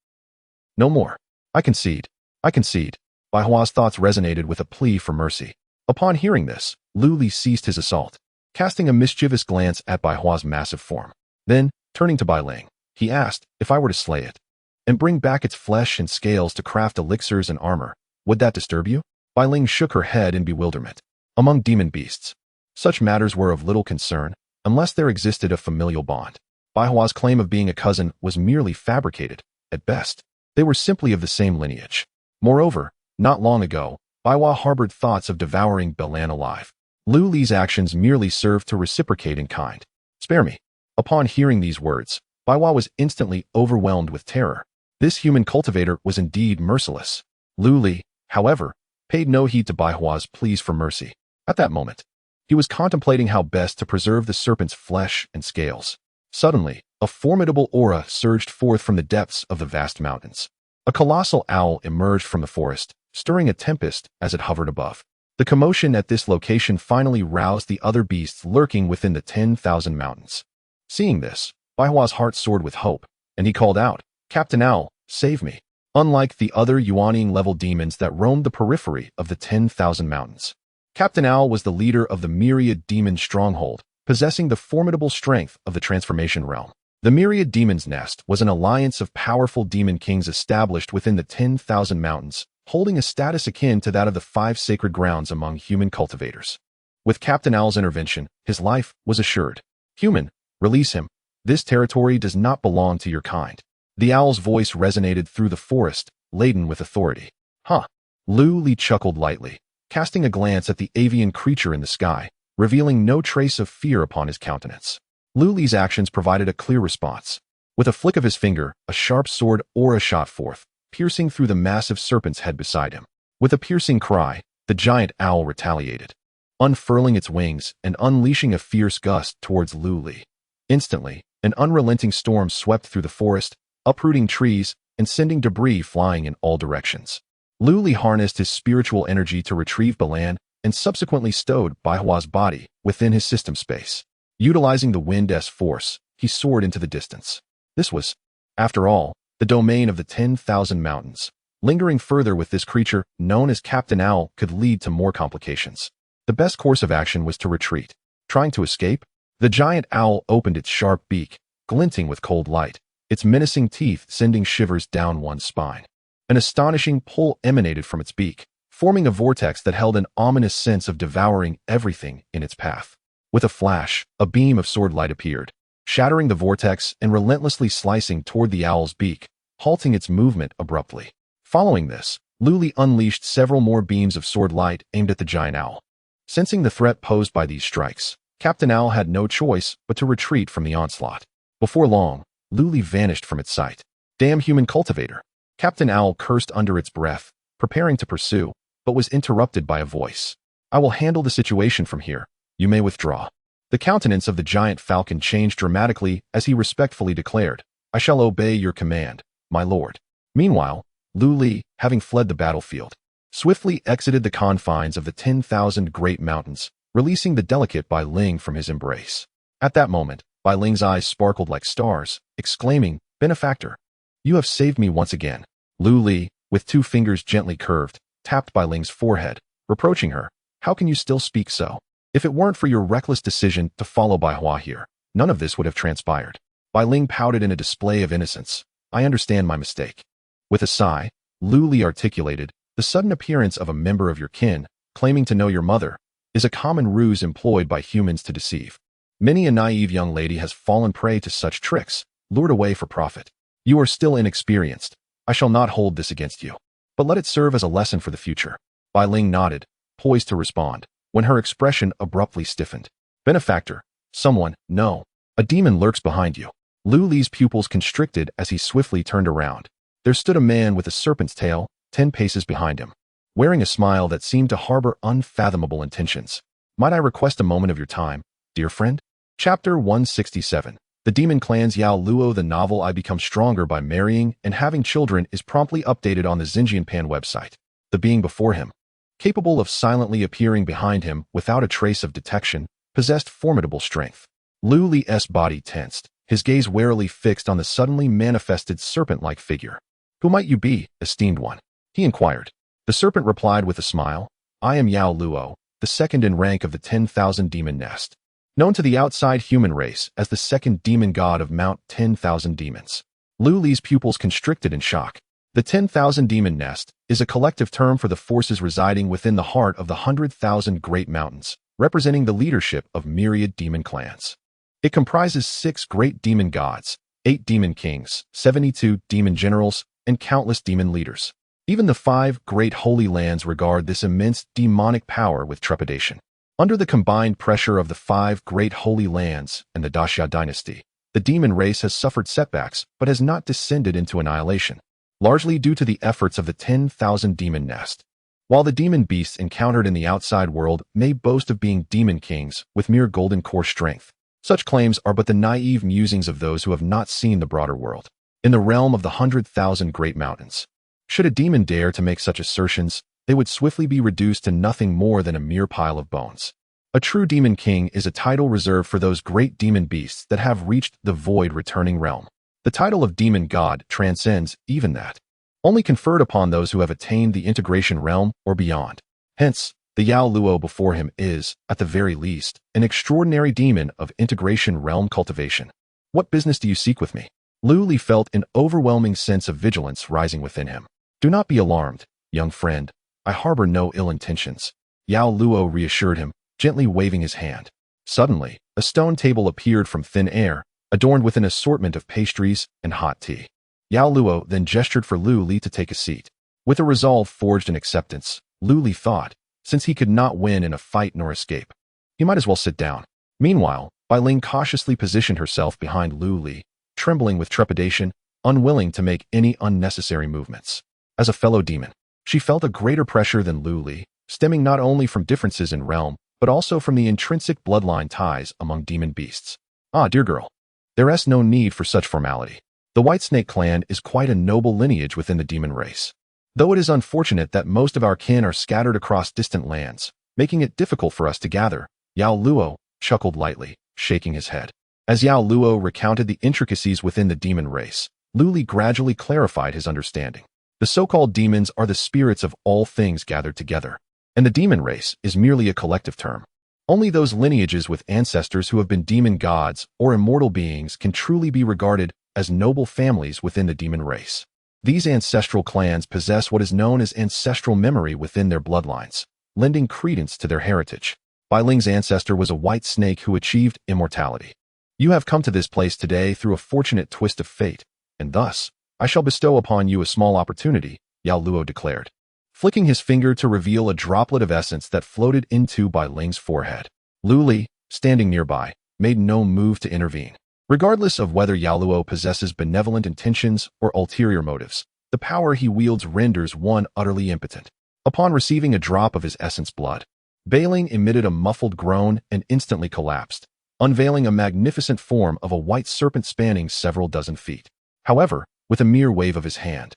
No more. I concede. I concede. Bai Hua's thoughts resonated with a plea for mercy. Upon hearing this, Lu Li ceased his assault, casting a mischievous glance at Bai Hua's massive form. Then, turning to Bai Ling, he asked, "If I were to slay it, and bring back its flesh and scales to craft elixirs and armor, would that disturb you?" Bai Ling shook her head in bewilderment. Among demon beasts, such matters were of little concern, unless there existed a familial bond. Bai Hua's claim of being a cousin was merely fabricated, at best. They were simply of the same lineage. Moreover, not long ago, Bai Hua harbored thoughts of devouring Belan alive. Lu Li's actions merely served to reciprocate in kind. "Spare me." Upon hearing these words, Bai Hua was instantly overwhelmed with terror. This human cultivator was indeed merciless. Lu Li, however, paid no heed to Bai Hua's pleas for mercy. At that moment, he was contemplating how best to preserve the serpent's flesh and scales. Suddenly, a formidable aura surged forth from the depths of the vast mountains. A colossal owl emerged from the forest, stirring a tempest as it hovered above. The commotion at this location finally roused the other beasts lurking within the 10,000 mountains. Seeing this, Baihua's heart soared with hope, and he called out, "Captain Owl, save me." Unlike the other Yuanying-level demons that roamed the periphery of the 10,000 mountains, Captain Owl was the leader of the Myriad Demon Stronghold, possessing the formidable strength of the Transformation Realm. The Myriad Demon's Nest was an alliance of powerful demon kings established within the 10,000 mountains, holding a status akin to that of the 5 sacred grounds among human cultivators. With Captain Owl's intervention, his life was assured. "Human, release him. This territory does not belong to your kind." The owl's voice resonated through the forest, laden with authority. "Huh." Lu Li chuckled lightly, casting a glance at the avian creature in the sky, revealing no trace of fear upon his countenance. Lu Li's actions provided a clear response. With a flick of his finger, a sharp sword aura shot forth, piercing through the massive serpent's head beside him. With a piercing cry, the giant owl retaliated, unfurling its wings and unleashing a fierce gust towards Lu Li. Instantly, an unrelenting storm swept through the forest, uprooting trees and sending debris flying in all directions. Lu Li harnessed his spiritual energy to retrieve Balan and subsequently stowed Baihua's body within his system space. Utilizing the wind's force, he soared into the distance. This was, after all, the domain of the 10,000 mountains. Lingering further with this creature, known as Captain Owl, could lead to more complications. The best course of action was to retreat. Trying to escape? The giant owl opened its sharp beak, glinting with cold light, its menacing teeth sending shivers down one's spine. An astonishing pull emanated from its beak, forming a vortex that held an ominous sense of devouring everything in its path. With a flash, a beam of sword light appeared, shattering the vortex and relentlessly slicing toward the owl's beak, halting its movement abruptly. Following this, Lu Li unleashed several more beams of sword light aimed at the giant owl. Sensing the threat posed by these strikes, Captain Owl had no choice but to retreat from the onslaught. Before long, Lu Li vanished from its sight. "Damn human cultivator!" Captain Owl cursed under its breath, preparing to pursue, but was interrupted by a voice. "I will handle the situation from here. You may withdraw." The countenance of the giant falcon changed dramatically as he respectfully declared, "I shall obey your command, my lord." Meanwhile, Lu Li, having fled the battlefield, swiftly exited the confines of the 10,000 great mountains, releasing the delicate Bai Ling from his embrace. At that moment, Bai Ling's eyes sparkled like stars, exclaiming, "Benefactor, you have saved me once again." Lu Li, with 2 fingers gently curved, tapped Bai Ling's forehead, reproaching her, "How can you still speak so? If it weren't for your reckless decision to follow Baihua here, none of this would have transpired." Bai Ling pouted in a display of innocence. "I understand my mistake." With a sigh, Lu Li articulated, "The sudden appearance of a member of your kin, claiming to know your mother, is a common ruse employed by humans to deceive. Many a naive young lady has fallen prey to such tricks, lured away for profit. You are still inexperienced. I shall not hold this against you, but let it serve as a lesson for the future." Bai Ling nodded, poised to respond, when her expression abruptly stiffened. "Benefactor, someone, no. A demon lurks behind you." Lu Li's pupils constricted as he swiftly turned around. There stood a man with a serpent's tail, 10 paces behind him, wearing a smile that seemed to harbor unfathomable intentions. "Might I request a moment of your time, dear friend?" Chapter 167. The Demon Clan's Yao Luo. The novel I Become Stronger by Marrying and Having Children is promptly updated on the Xinjianpan website. The being before him, capable of silently appearing behind him without a trace of detection, possessed formidable strength. Lu Li's body tensed, his gaze warily fixed on the suddenly manifested serpent-like figure. "Who might you be, esteemed one?" he inquired. The serpent replied with a smile, "I am Yao Luo, the second in rank of the 10,000 Demon Nest, known to the outside human race as the second demon god of Mount 10,000 Demons." Lu Li's pupils constricted in shock. The 10,000 Demon Nest is a collective term for the forces residing within the heart of the 100,000 Great Mountains, representing the leadership of myriad demon clans. It comprises 6 great demon gods, 8 demon kings, 72 demon generals, and countless demon leaders. Even the 5 great holy lands regard this immense demonic power with trepidation. Under the combined pressure of the 5 great holy lands and the Daxia dynasty, the demon race has suffered setbacks but has not descended into annihilation, largely due to the efforts of the 10,000 Demon Nest. While the demon beasts encountered in the outside world may boast of being demon kings with mere golden core strength, such claims are but the naive musings of those who have not seen the broader world. In the realm of the 100,000 Great Mountains, Should a demon dare to make such assertions, they would swiftly be reduced to nothing more than a mere pile of bones. A true demon king is a title reserved for those great demon beasts that have reached the void-returning realm. The title of demon god transcends even that, only conferred upon those who have attained the integration realm or beyond. Hence, the Yao Luo before him is, at the very least, an extraordinary demon of integration realm cultivation. What business do you seek with me? Lu Li felt an overwhelming sense of vigilance rising within him. Do not be alarmed, young friend. I harbor no ill intentions. Yao Luo reassured him, gently waving his hand. Suddenly, a stone table appeared from thin air, adorned with an assortment of pastries and hot tea. Yao Luo then gestured for Lu Li to take a seat. With a resolve forged in acceptance, Lu Li thought, since he could not win in a fight nor escape, he might as well sit down. Meanwhile, Bai Ling cautiously positioned herself behind Lu Li, trembling with trepidation, unwilling to make any unnecessary movements. As a fellow demon, she felt a greater pressure than Lu Li, stemming not only from differences in realm, but also from the intrinsic bloodline ties among demon beasts. Ah, dear girl, there is no need for such formality. The Whitesnake clan is quite a noble lineage within the demon race. Though it is unfortunate that most of our kin are scattered across distant lands, making it difficult for us to gather, Yao Luo chuckled lightly, shaking his head. As Yao Luo recounted the intricacies within the demon race, Lu Li gradually clarified his understanding. The so-called demons are the spirits of all things gathered together, and the demon race is merely a collective term. Only those lineages with ancestors who have been demon gods or immortal beings can truly be regarded as noble families within the demon race. These ancestral clans possess what is known as ancestral memory within their bloodlines, lending credence to their heritage. Bai Ling's ancestor was a white snake who achieved immortality. You have come to this place today through a fortunate twist of fate, and thus, I shall bestow upon you a small opportunity, Yao Luo declared, flicking his finger to reveal a droplet of essence that floated into Bai Ling's forehead. Lu Li, standing nearby, made no move to intervene. Regardless of whether Yao Luo possesses benevolent intentions or ulterior motives, the power he wields renders one utterly impotent. Upon receiving a drop of his essence blood, Bai Ling emitted a muffled groan and instantly collapsed, unveiling a magnificent form of a white serpent spanning several dozen feet. However, with a mere wave of his hand,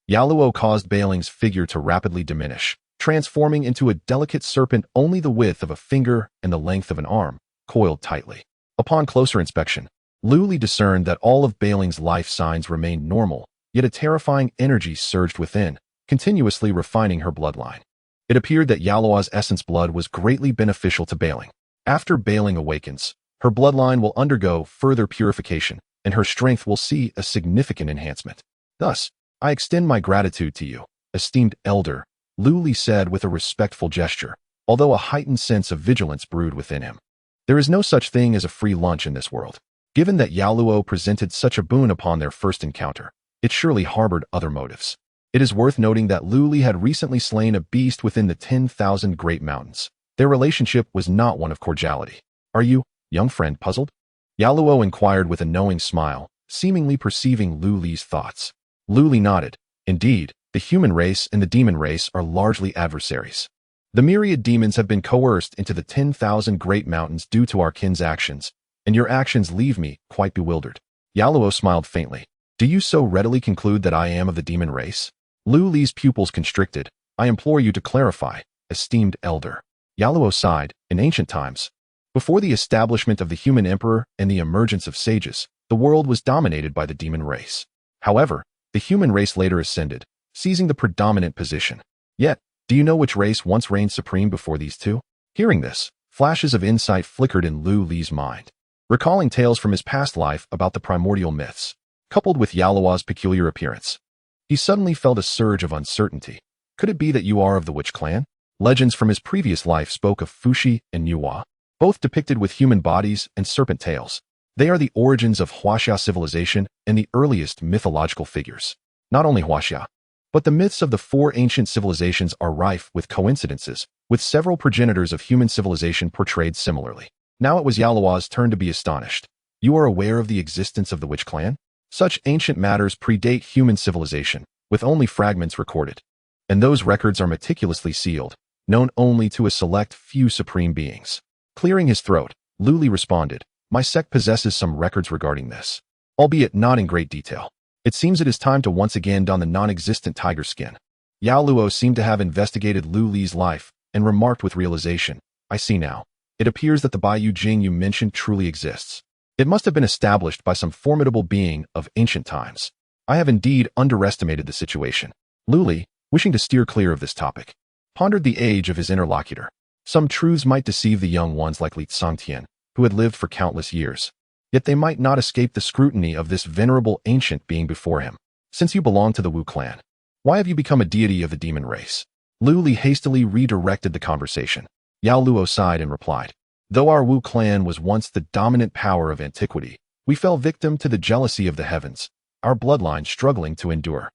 Yao Luo caused Bai Ling's figure to rapidly diminish, transforming into a delicate serpent only the width of a finger and the length of an arm, coiled tightly. Upon closer inspection, Lu Li discerned that all of Bai Ling's life signs remained normal, yet a terrifying energy surged within, continuously refining her bloodline. It appeared that Yao Luo's essence blood was greatly beneficial to Bai Ling. After Bai Ling awakens, her bloodline will undergo further purification, and her strength will see a significant enhancement. Thus, I extend my gratitude to you, esteemed elder, Lu Li said with a respectful gesture, although a heightened sense of vigilance brewed within him. There is no such thing as a free lunch in this world. Given that Yao Luo presented such a boon upon their first encounter, it surely harbored other motives. It is worth noting that Lu Li had recently slain a beast within the 10,000 Great Mountains. Their relationship was not one of cordiality. Are you, young friend, puzzled? Yao Luo inquired with a knowing smile, seemingly perceiving Lu Li's thoughts. Lu Li nodded. Indeed, the human race and the demon race are largely adversaries. The myriad demons have been coerced into the 10,000 Great Mountains due to our kin's actions, and your actions leave me quite bewildered. Yao Luo smiled faintly. Do you so readily conclude that I am of the demon race? Lu Li's pupils constricted. I implore you to clarify, esteemed elder. Yao Luo sighed. In ancient times, before the establishment of the human emperor and the emergence of sages, the world was dominated by the demon race. However, the human race later ascended, seizing the predominant position. Yet, do you know which race once reigned supreme before these two? Hearing this, flashes of insight flickered in Lu Li's mind. Recalling tales from his past life about the primordial myths, coupled with Yao Luo's peculiar appearance, he suddenly felt a surge of uncertainty. Could it be that you are of the witch clan? Legends from his previous life spoke of Fuxi and Nuwa, both depicted with human bodies and serpent tails. They are the origins of Huaxia civilization and the earliest mythological figures. Not only Huaxia, but the myths of the four ancient civilizations are rife with coincidences, with several progenitors of human civilization portrayed similarly. Now it was Yao Luo's turn to be astonished. You are aware of the existence of the witch clan? Such ancient matters predate human civilization, with only fragments recorded. And those records are meticulously sealed, known only to a select few supreme beings. Clearing his throat, Lu Li responded, my sect possesses some records regarding this, albeit not in great detail. It seems it is time to once again don the non-existent tiger skin. Yao Luo seemed to have investigated Lu Li's life and remarked with realization, I see now. It appears that the Baiyu Jing you mentioned truly exists. It must have been established by some formidable being of ancient times. I have indeed underestimated the situation. Lu Li, wishing to steer clear of this topic, pondered the age of his interlocutor. Some truths might deceive the young ones like Li Tsangtian, who had lived for countless years. Yet they might not escape the scrutiny of this venerable ancient being before him. Since you belong to the Wu clan, why have you become a deity of the demon race? Lu Li hastily redirected the conversation. Yao Luo sighed and replied, though our Wu clan was once the dominant power of antiquity, we fell victim to the jealousy of the heavens, our bloodline struggling to endure,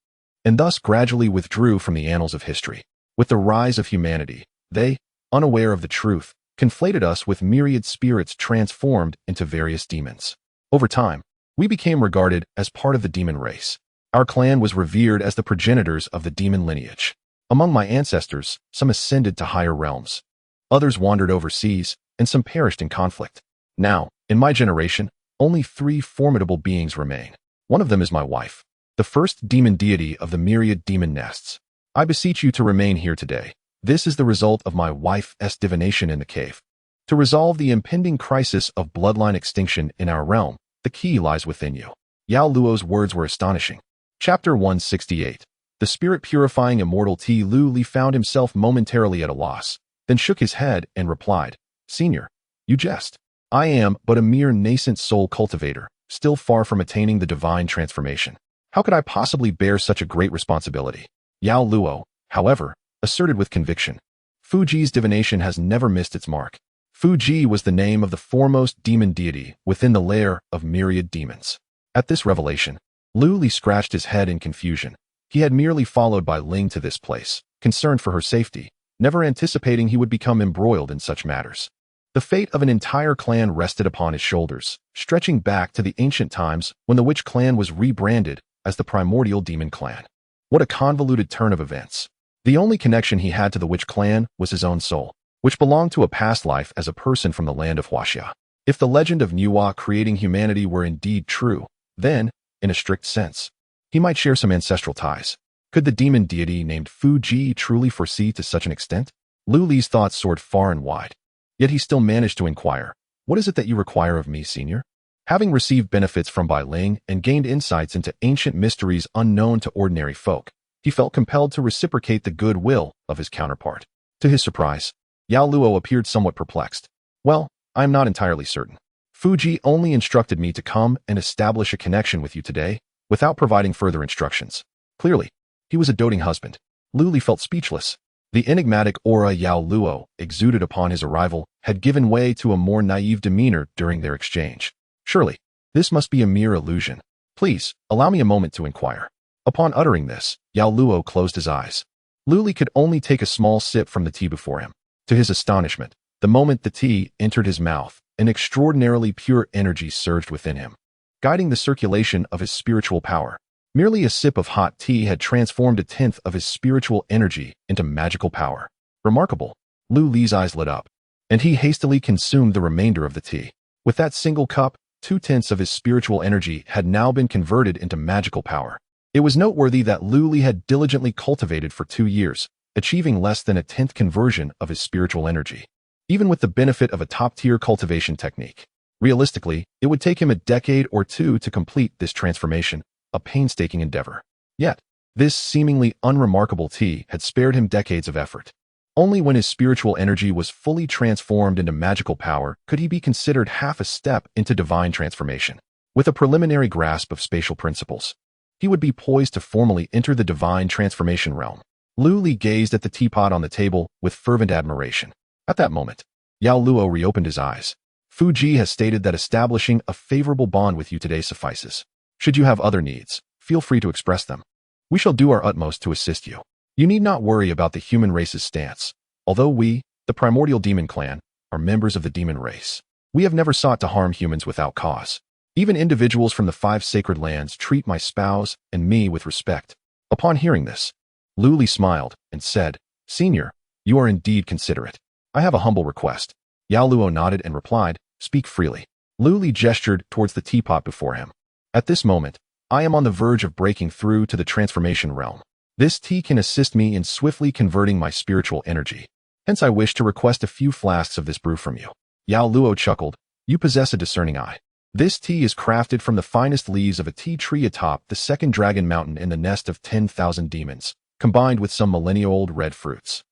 and thus gradually withdrew from the annals of history. With the rise of humanity, they, unaware of the truth, conflated us with myriad spirits transformed into various demons. Over time, we became regarded as part of the demon race. Our clan was revered as the progenitors of the demon lineage. Among my ancestors, some ascended to higher realms. Others wandered overseas, and some perished in conflict. Now, in my generation, only 3 formidable beings remain. One of them is my wife, the first demon deity of the myriad demon nests. I beseech you to remain here today. This is the result of my wife's divination in the cave. To resolve the impending crisis of bloodline extinction in our realm, the key lies within you. Yao Luo's words were astonishing. Chapter 168. The spirit-purifying immortal Lu Li found himself momentarily at a loss, then shook his head and replied, Senior, you jest. I am but a mere nascent soul cultivator, still far from attaining the divine transformation. How could I possibly bear such a great responsibility? Yao Luo, however, asserted with conviction. Fuji's divination has never missed its mark. Fuji was the name of the foremost demon deity within the lair of myriad demons. At this revelation, Lu Li scratched his head in confusion. He had merely followed Bai Ling to this place, concerned for her safety, never anticipating he would become embroiled in such matters. The fate of an entire clan rested upon his shoulders, stretching back to the ancient times when the Witch clan was rebranded as the primordial demon clan. What a convoluted turn of events. The only connection he had to the Witch clan was his own soul, which belonged to a past life as a person from the land of Huaxia. If the legend of Nuwa creating humanity were indeed true, then, in a strict sense, he might share some ancestral ties. Could the demon deity named Fuji truly foresee to such an extent? Lu Li's thoughts soared far and wide. Yet he still managed to inquire, what is it that you require of me, senior? Having received benefits from Bai Ling and gained insights into ancient mysteries unknown to ordinary folk, he felt compelled to reciprocate the goodwill of his counterpart. To his surprise, Yao Luo appeared somewhat perplexed. Well, I am not entirely certain. Fuji only instructed me to come and establish a connection with you today, without providing further instructions. Clearly, he was a doting husband. Lu Li felt speechless. The enigmatic aura Yao Luo exuded upon his arrival had given way to a more naive demeanor during their exchange. Surely, this must be a mere illusion. Please, allow me a moment to inquire. Upon uttering this, Yao Luo closed his eyes. Lu Li could only take a small sip from the tea before him. To his astonishment, the moment the tea entered his mouth, an extraordinarily pure energy surged within him, guiding the circulation of his spiritual power. Merely a sip of hot tea had transformed 1/10 of his spiritual energy into magical power. Remarkable. Lu Li's eyes lit up, and he hastily consumed the remainder of the tea. With that single cup, 2/10 of his spiritual energy had now been converted into magical power. It was noteworthy that Lu Li had diligently cultivated for 2 years, achieving less than 1/10 conversion of his spiritual energy. Even with the benefit of a top-tier cultivation technique, realistically, it would take him a decade or 2 to complete this transformation, a painstaking endeavor. Yet, this seemingly unremarkable tea had spared him decades of effort. Only when his spiritual energy was fully transformed into magical power could he be considered half a step into divine transformation. With a preliminary grasp of spatial principles, he would be poised to formally enter the divine transformation realm. Lu Li gazed at the teapot on the table with fervent admiration. At that moment, Yao Luo reopened his eyes. Fuji has stated that establishing a favorable bond with you today suffices. Should you have other needs, feel free to express them. We shall do our utmost to assist you. You need not worry about the human race's stance. Although we, the primordial demon clan, are members of the demon race, we have never sought to harm humans without cause. Even individuals from the 5 sacred lands treat my spouse and me with respect. Upon hearing this, Lu Li smiled and said, Senior, you are indeed considerate. I have a humble request. Yao Luo nodded and replied, Speak freely. Lu Li gestured towards the teapot before him. At this moment, I am on the verge of breaking through to the transformation realm. This tea can assist me in swiftly converting my spiritual energy. Hence I wish to request a few flasks of this brew from you. Yao Luo chuckled. You possess a discerning eye. This tea is crafted from the finest leaves of a tea tree atop the second dragon mountain in the nest of 10,000 demons, combined with some millennia-old red fruits,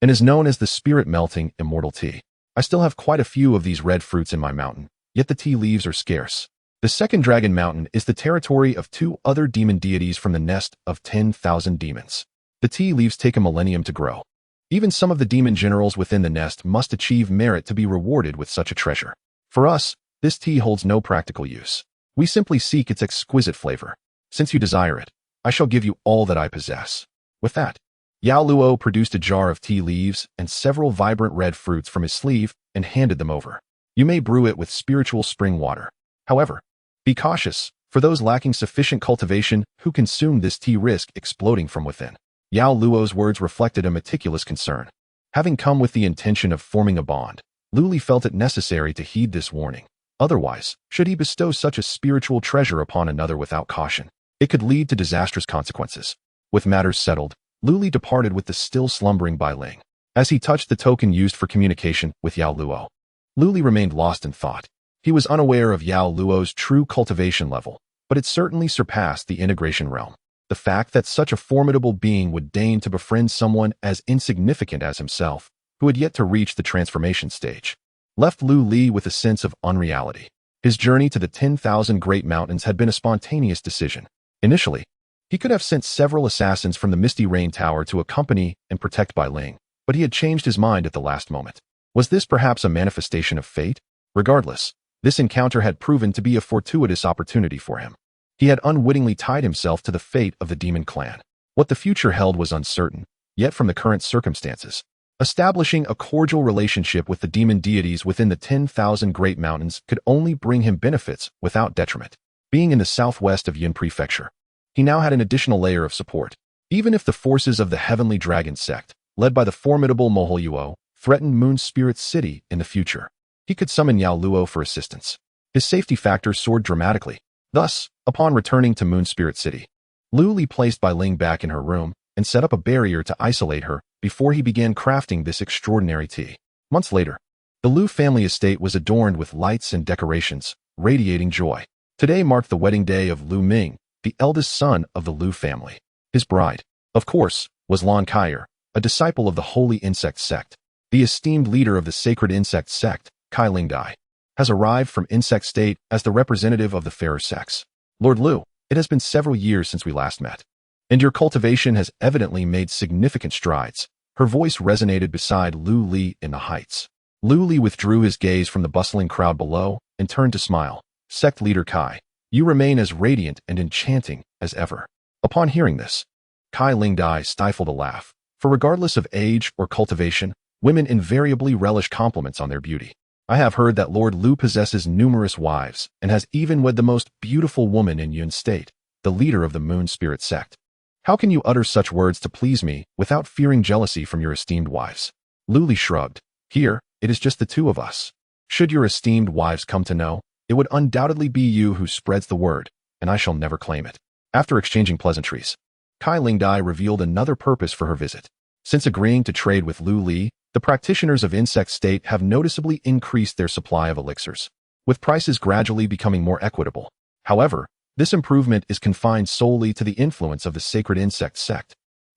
and is known as the spirit-melting immortal tea. I still have quite a few of these red fruits in my mountain, yet the tea leaves are scarce. The second dragon mountain is the territory of 2 other demon deities from the nest of 10,000 demons. The tea leaves take a millennium to grow. Even some of the demon generals within the nest must achieve merit to be rewarded with such a treasure. For us, this tea holds no practical use. We simply seek its exquisite flavor. Since you desire it, I shall give you all that I possess. With that, Yao Luo produced a jar of tea leaves and several vibrant red fruits from his sleeve and handed them over. You may brew it with spiritual spring water. However, be cautious, for those lacking sufficient cultivation who consume this tea risk exploding from within. Yao Luo's words reflected a meticulous concern. Having come with the intention of forming a bond, Lu Li felt it necessary to heed this warning. Otherwise, should he bestow such a spiritual treasure upon another without caution, it could lead to disastrous consequences. With matters settled, Lu Li departed with the still slumbering Bai Ling. As he touched the token used for communication with Yao Luo, Lu Li remained lost in thought. He was unaware of Yao Luo's true cultivation level, but it certainly surpassed the integration realm. The fact that such a formidable being would deign to befriend someone as insignificant as himself, who had yet to reach the transformation stage, left Lu Li with a sense of unreality. His journey to the 10,000 Great Mountains had been a spontaneous decision. Initially, he could have sent several assassins from the Misty Rain Tower to accompany and protect Bai Ling, but he had changed his mind at the last moment. Was this perhaps a manifestation of fate? Regardless, this encounter had proven to be a fortuitous opportunity for him. He had unwittingly tied himself to the fate of the demon clan. What the future held was uncertain, yet from the current circumstances, establishing a cordial relationship with the demon deities within the 10,000 Great Mountains could only bring him benefits without detriment. Being in the southwest of Yun Prefecture, he now had an additional layer of support. Even if the forces of the Heavenly Dragon sect, led by the formidable Moholyuo, threatened Moon Spirit City in the future, he could summon Yao Luo for assistance. His safety factors soared dramatically. Thus, upon returning to Moon Spirit City, Lu Li placed Bai Ling back in her room and set up a barrier to isolate her before he began crafting this extraordinary tea. Months later, the Lu family estate was adorned with lights and decorations, radiating joy. Today marked the wedding day of Lu Ming, the eldest son of the Lu family. His bride, of course, was Lan Kaier, a disciple of the Holy Insect Sect. The esteemed leader of the Sacred Insect Sect, Kai Lingdai, has arrived from Insect State as the representative of the fairer sex. Lord Lu, it has been several years since we last met, and your cultivation has evidently made significant strides. Her voice resonated beside Lu Li in the heights. Lu Li withdrew his gaze from the bustling crowd below and turned to smile. Sect leader Kai, you remain as radiant and enchanting as ever. Upon hearing this, Kai Lingdai stifled a laugh, for regardless of age or cultivation, women invariably relish compliments on their beauty. I have heard that Lord Lu possesses numerous wives and has even wed the most beautiful woman in Yun State, the leader of the Moon Spirit Sect. How can you utter such words to please me without fearing jealousy from your esteemed wives? Lu Li shrugged. Here, it is just the two of us. Should your esteemed wives come to know, it would undoubtedly be you who spreads the word, and I shall never claim it. After exchanging pleasantries, Kai Lingdai revealed another purpose for her visit. Since agreeing to trade with Lu Li, the practitioners of Insect State have noticeably increased their supply of elixirs, with prices gradually becoming more equitable. However, this improvement is confined solely to the influence of the Sacred Insect Sect.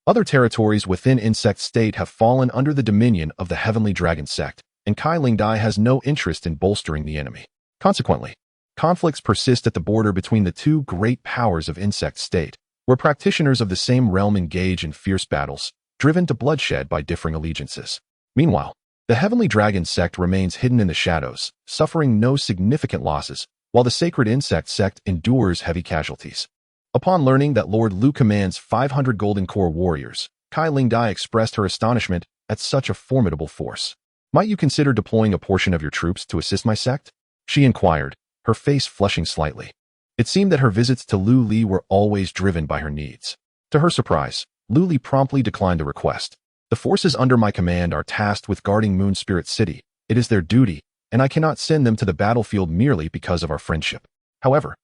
Other territories within Insect State have fallen under the dominion of the Heavenly Dragon Sect, and Kai Lingdai has no interest in bolstering the enemy. Consequently, conflicts persist at the border between the two great powers of Insect State, where practitioners of the same realm engage in fierce battles, driven to bloodshed by differing allegiances. Meanwhile, the Heavenly Dragon Sect remains hidden in the shadows, suffering no significant losses, while the Sacred Insect Sect endures heavy casualties. Upon learning that Lord Lu commands 500 Golden Core warriors, Kai Lingdai expressed her astonishment at such a formidable force. Might you consider deploying a portion of your troops to assist my sect? She inquired, her face flushing slightly. It seemed that her visits to Lu Li were always driven by her needs. To her surprise, Lu Li promptly declined the request. The forces under my command are tasked with guarding Moon Spirit City. It is their duty, and I cannot send them to the battlefield merely because of our friendship. However,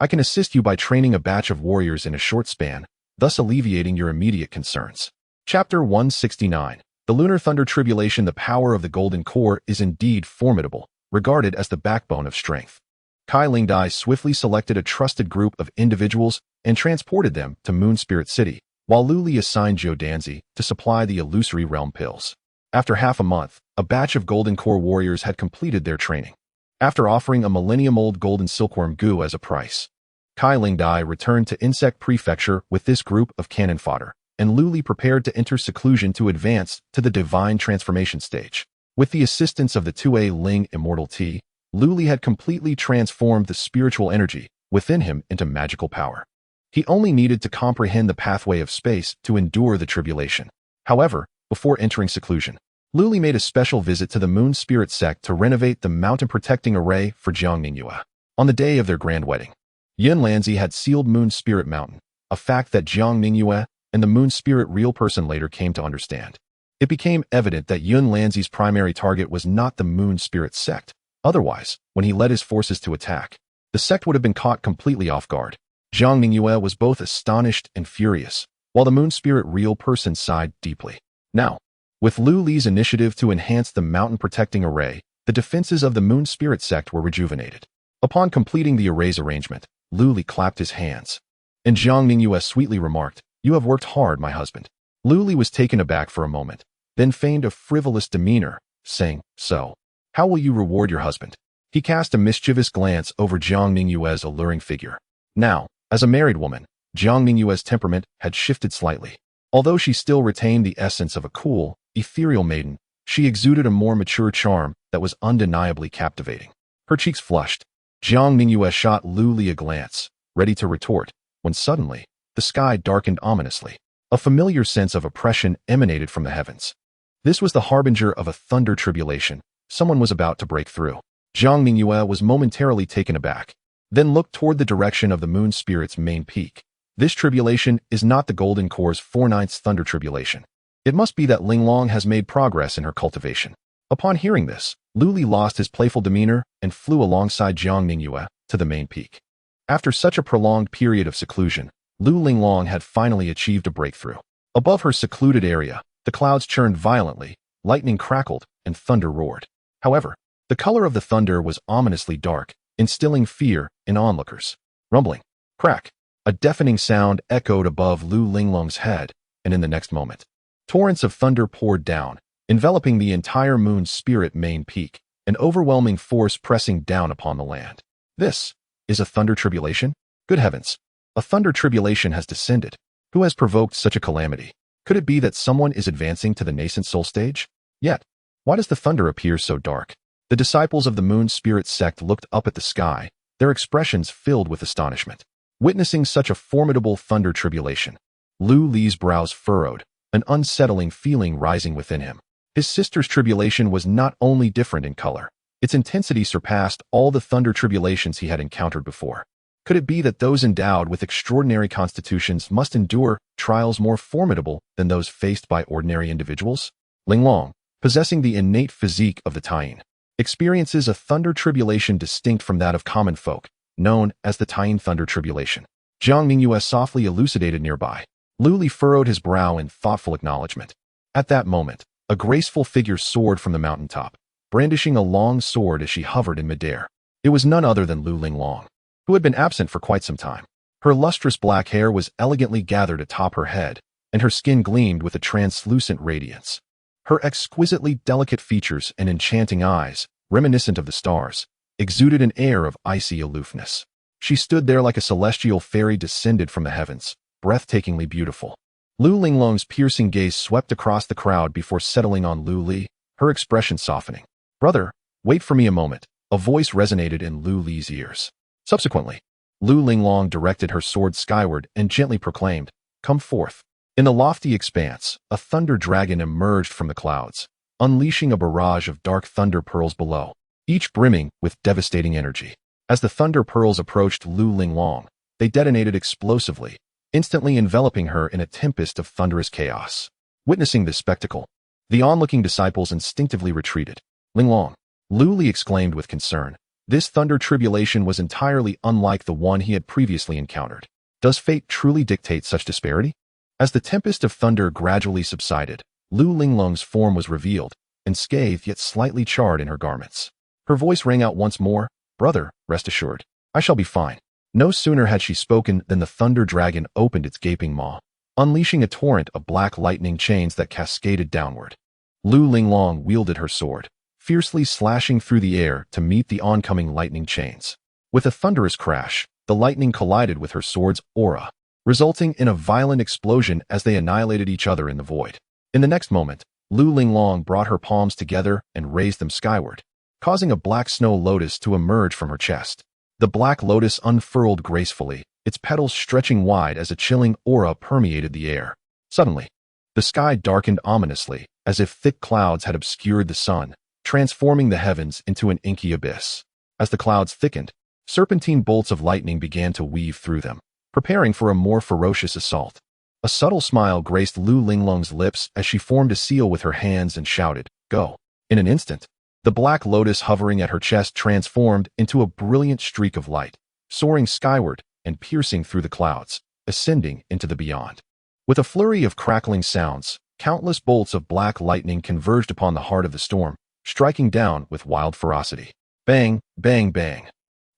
I can assist you by training a batch of warriors in a short span, thus alleviating your immediate concerns. Chapter 169. The Lunar Thunder Tribulation. The power of the Golden Core is indeed formidable, regarded as the backbone of strength. Kai Lingdai swiftly selected a trusted group of individuals and transported them to Moon Spirit City, while Lu Li assigned Zhou Danzi to supply the illusory realm pills. After half a month, a batch of Golden Core warriors had completed their training. After offering a millennium-old golden silkworm goo as a price, Kai Lingdai returned to Insect Prefecture with this group of cannon fodder, and Lu Li prepared to enter seclusion to advance to the divine transformation stage. With the assistance of the 2A Ling Immortal Tea, Lu Li had completely transformed the spiritual energy within him into magical power. He only needed to comprehend the pathway of space to endure the tribulation. However, before entering seclusion, Lu Li made a special visit to the Moon Spirit sect to renovate the mountain-protecting array for Jiang Ningyue. On the day of their grand wedding, Yun Lanzi had sealed Moon Spirit Mountain, a fact that Jiang Ningyue and the Moon Spirit real person later came to understand. It became evident that Yun Lanzi's primary target was not the Moon Spirit sect. Otherwise, when he led his forces to attack, the sect would have been caught completely off guard. Jiang Ningyue was both astonished and furious, while the Moon Spirit real person sighed deeply. Now, with Lu Li's initiative to enhance the mountain-protecting array, the defenses of the Moon Spirit sect were rejuvenated. Upon completing the array's arrangement, Lu Li clapped his hands, and Jiang Ningyue sweetly remarked, "You have worked hard, my husband." Lu Li was taken aback for a moment, then feigned a frivolous demeanor, saying, "So, how will you reward your husband?" He cast a mischievous glance over Jiang Ningyue's alluring figure. Now, as a married woman, Jiang Ningyue's temperament had shifted slightly. Although she still retained the essence of a cool, ethereal maiden, she exuded a more mature charm that was undeniably captivating. Her cheeks flushed. Jiang Ningyue shot Lu Li a glance, ready to retort, when suddenly, the sky darkened ominously. A familiar sense of oppression emanated from the heavens. This was the harbinger of a thunder tribulation. Someone was about to break through. Jiang Ningyue was momentarily taken aback, then looked toward the direction of the Moon Spirit's main peak. This tribulation is not the Golden Core's 4/9 thunder tribulation. It must be that Linglong has made progress in her cultivation. Upon hearing this, Lu Li lost his playful demeanor and flew alongside Jiang Ningyue to the main peak. After such a prolonged period of seclusion, Lu Linglong had finally achieved a breakthrough. Above her secluded area, the clouds churned violently, lightning crackled, and thunder roared. However, the color of the thunder was ominously dark, instilling fear in onlookers. Rumbling, crack, a deafening sound echoed above Lu Linglong's head, and in the next moment, torrents of thunder poured down, enveloping the entire Moon Spirit main peak, an overwhelming force pressing down upon the land. This is a thunder tribulation? Good heavens! A thunder tribulation has descended. Who has provoked such a calamity? Could it be that someone is advancing to the nascent soul stage? Yet, why does the thunder appear so dark? The disciples of the Moon Spirit sect looked up at the sky, their expressions filled with astonishment. Witnessing such a formidable thunder tribulation, Lu Li's brows furrowed, an unsettling feeling rising within him. His sister's tribulation was not only different in color, its intensity surpassed all the thunder tribulations he had encountered before. Could it be that those endowed with extraordinary constitutions must endure trials more formidable than those faced by ordinary individuals? Linglong, possessing the innate physique of the Taiyin, experiences a thunder tribulation distinct from that of common folk, known as the Taiyin thunder tribulation. Jiang Ningyue softly elucidated nearby. Lu Li furrowed his brow in thoughtful acknowledgement. At that moment, a graceful figure soared from the mountaintop, brandishing a long sword as she hovered in midair. It was none other than Lu Linglong, who had been absent for quite some time. Her lustrous black hair was elegantly gathered atop her head, and her skin gleamed with a translucent radiance. Her exquisitely delicate features and enchanting eyes, reminiscent of the stars, exuded an air of icy aloofness. She stood there like a celestial fairy descended from the heavens, breathtakingly beautiful. Lu Linglong's piercing gaze swept across the crowd before settling on Lu Li, her expression softening. "Brother, wait for me a moment," a voice resonated in Lu Li's ears. Subsequently, Lu Linglong directed her sword skyward and gently proclaimed, "Come forth." In the lofty expanse, a thunder dragon emerged from the clouds, unleashing a barrage of dark thunder pearls below, each brimming with devastating energy. As the thunder pearls approached Lu Linglong, they detonated explosively, instantly enveloping her in a tempest of thunderous chaos. Witnessing this spectacle, the onlooking disciples instinctively retreated. "Linglong," Lu Li exclaimed with concern, This thunder tribulation was entirely unlike the one he had previously encountered. Does fate truly dictate such disparity? As the tempest of thunder gradually subsided, Lu Linglong's form was revealed, unscathed yet slightly charred in her garments. Her voice rang out once more, "Brother, rest assured, I shall be fine." No sooner had she spoken than the thunder dragon opened its gaping maw, unleashing a torrent of black lightning chains that cascaded downward. Lu Linglong wielded her sword, fiercely slashing through the air to meet the oncoming lightning chains. With a thunderous crash, the lightning collided with her sword's aura, resulting in a violent explosion as they annihilated each other in the void. In the next moment, Lu Linglong brought her palms together and raised them skyward, causing a black snow lotus to emerge from her chest. The black lotus unfurled gracefully, its petals stretching wide as a chilling aura permeated the air. Suddenly, the sky darkened ominously, as if thick clouds had obscured the sun, transforming the heavens into an inky abyss. As the clouds thickened, serpentine bolts of lightning began to weave through them, preparing for a more ferocious assault. A subtle smile graced Lu Linglong's lips as she formed a seal with her hands and shouted, "Go." In an instant, the black lotus hovering at her chest transformed into a brilliant streak of light, soaring skyward and piercing through the clouds, ascending into the beyond. With a flurry of crackling sounds, countless bolts of black lightning converged upon the heart of the storm, striking down with wild ferocity. Bang, bang, bang.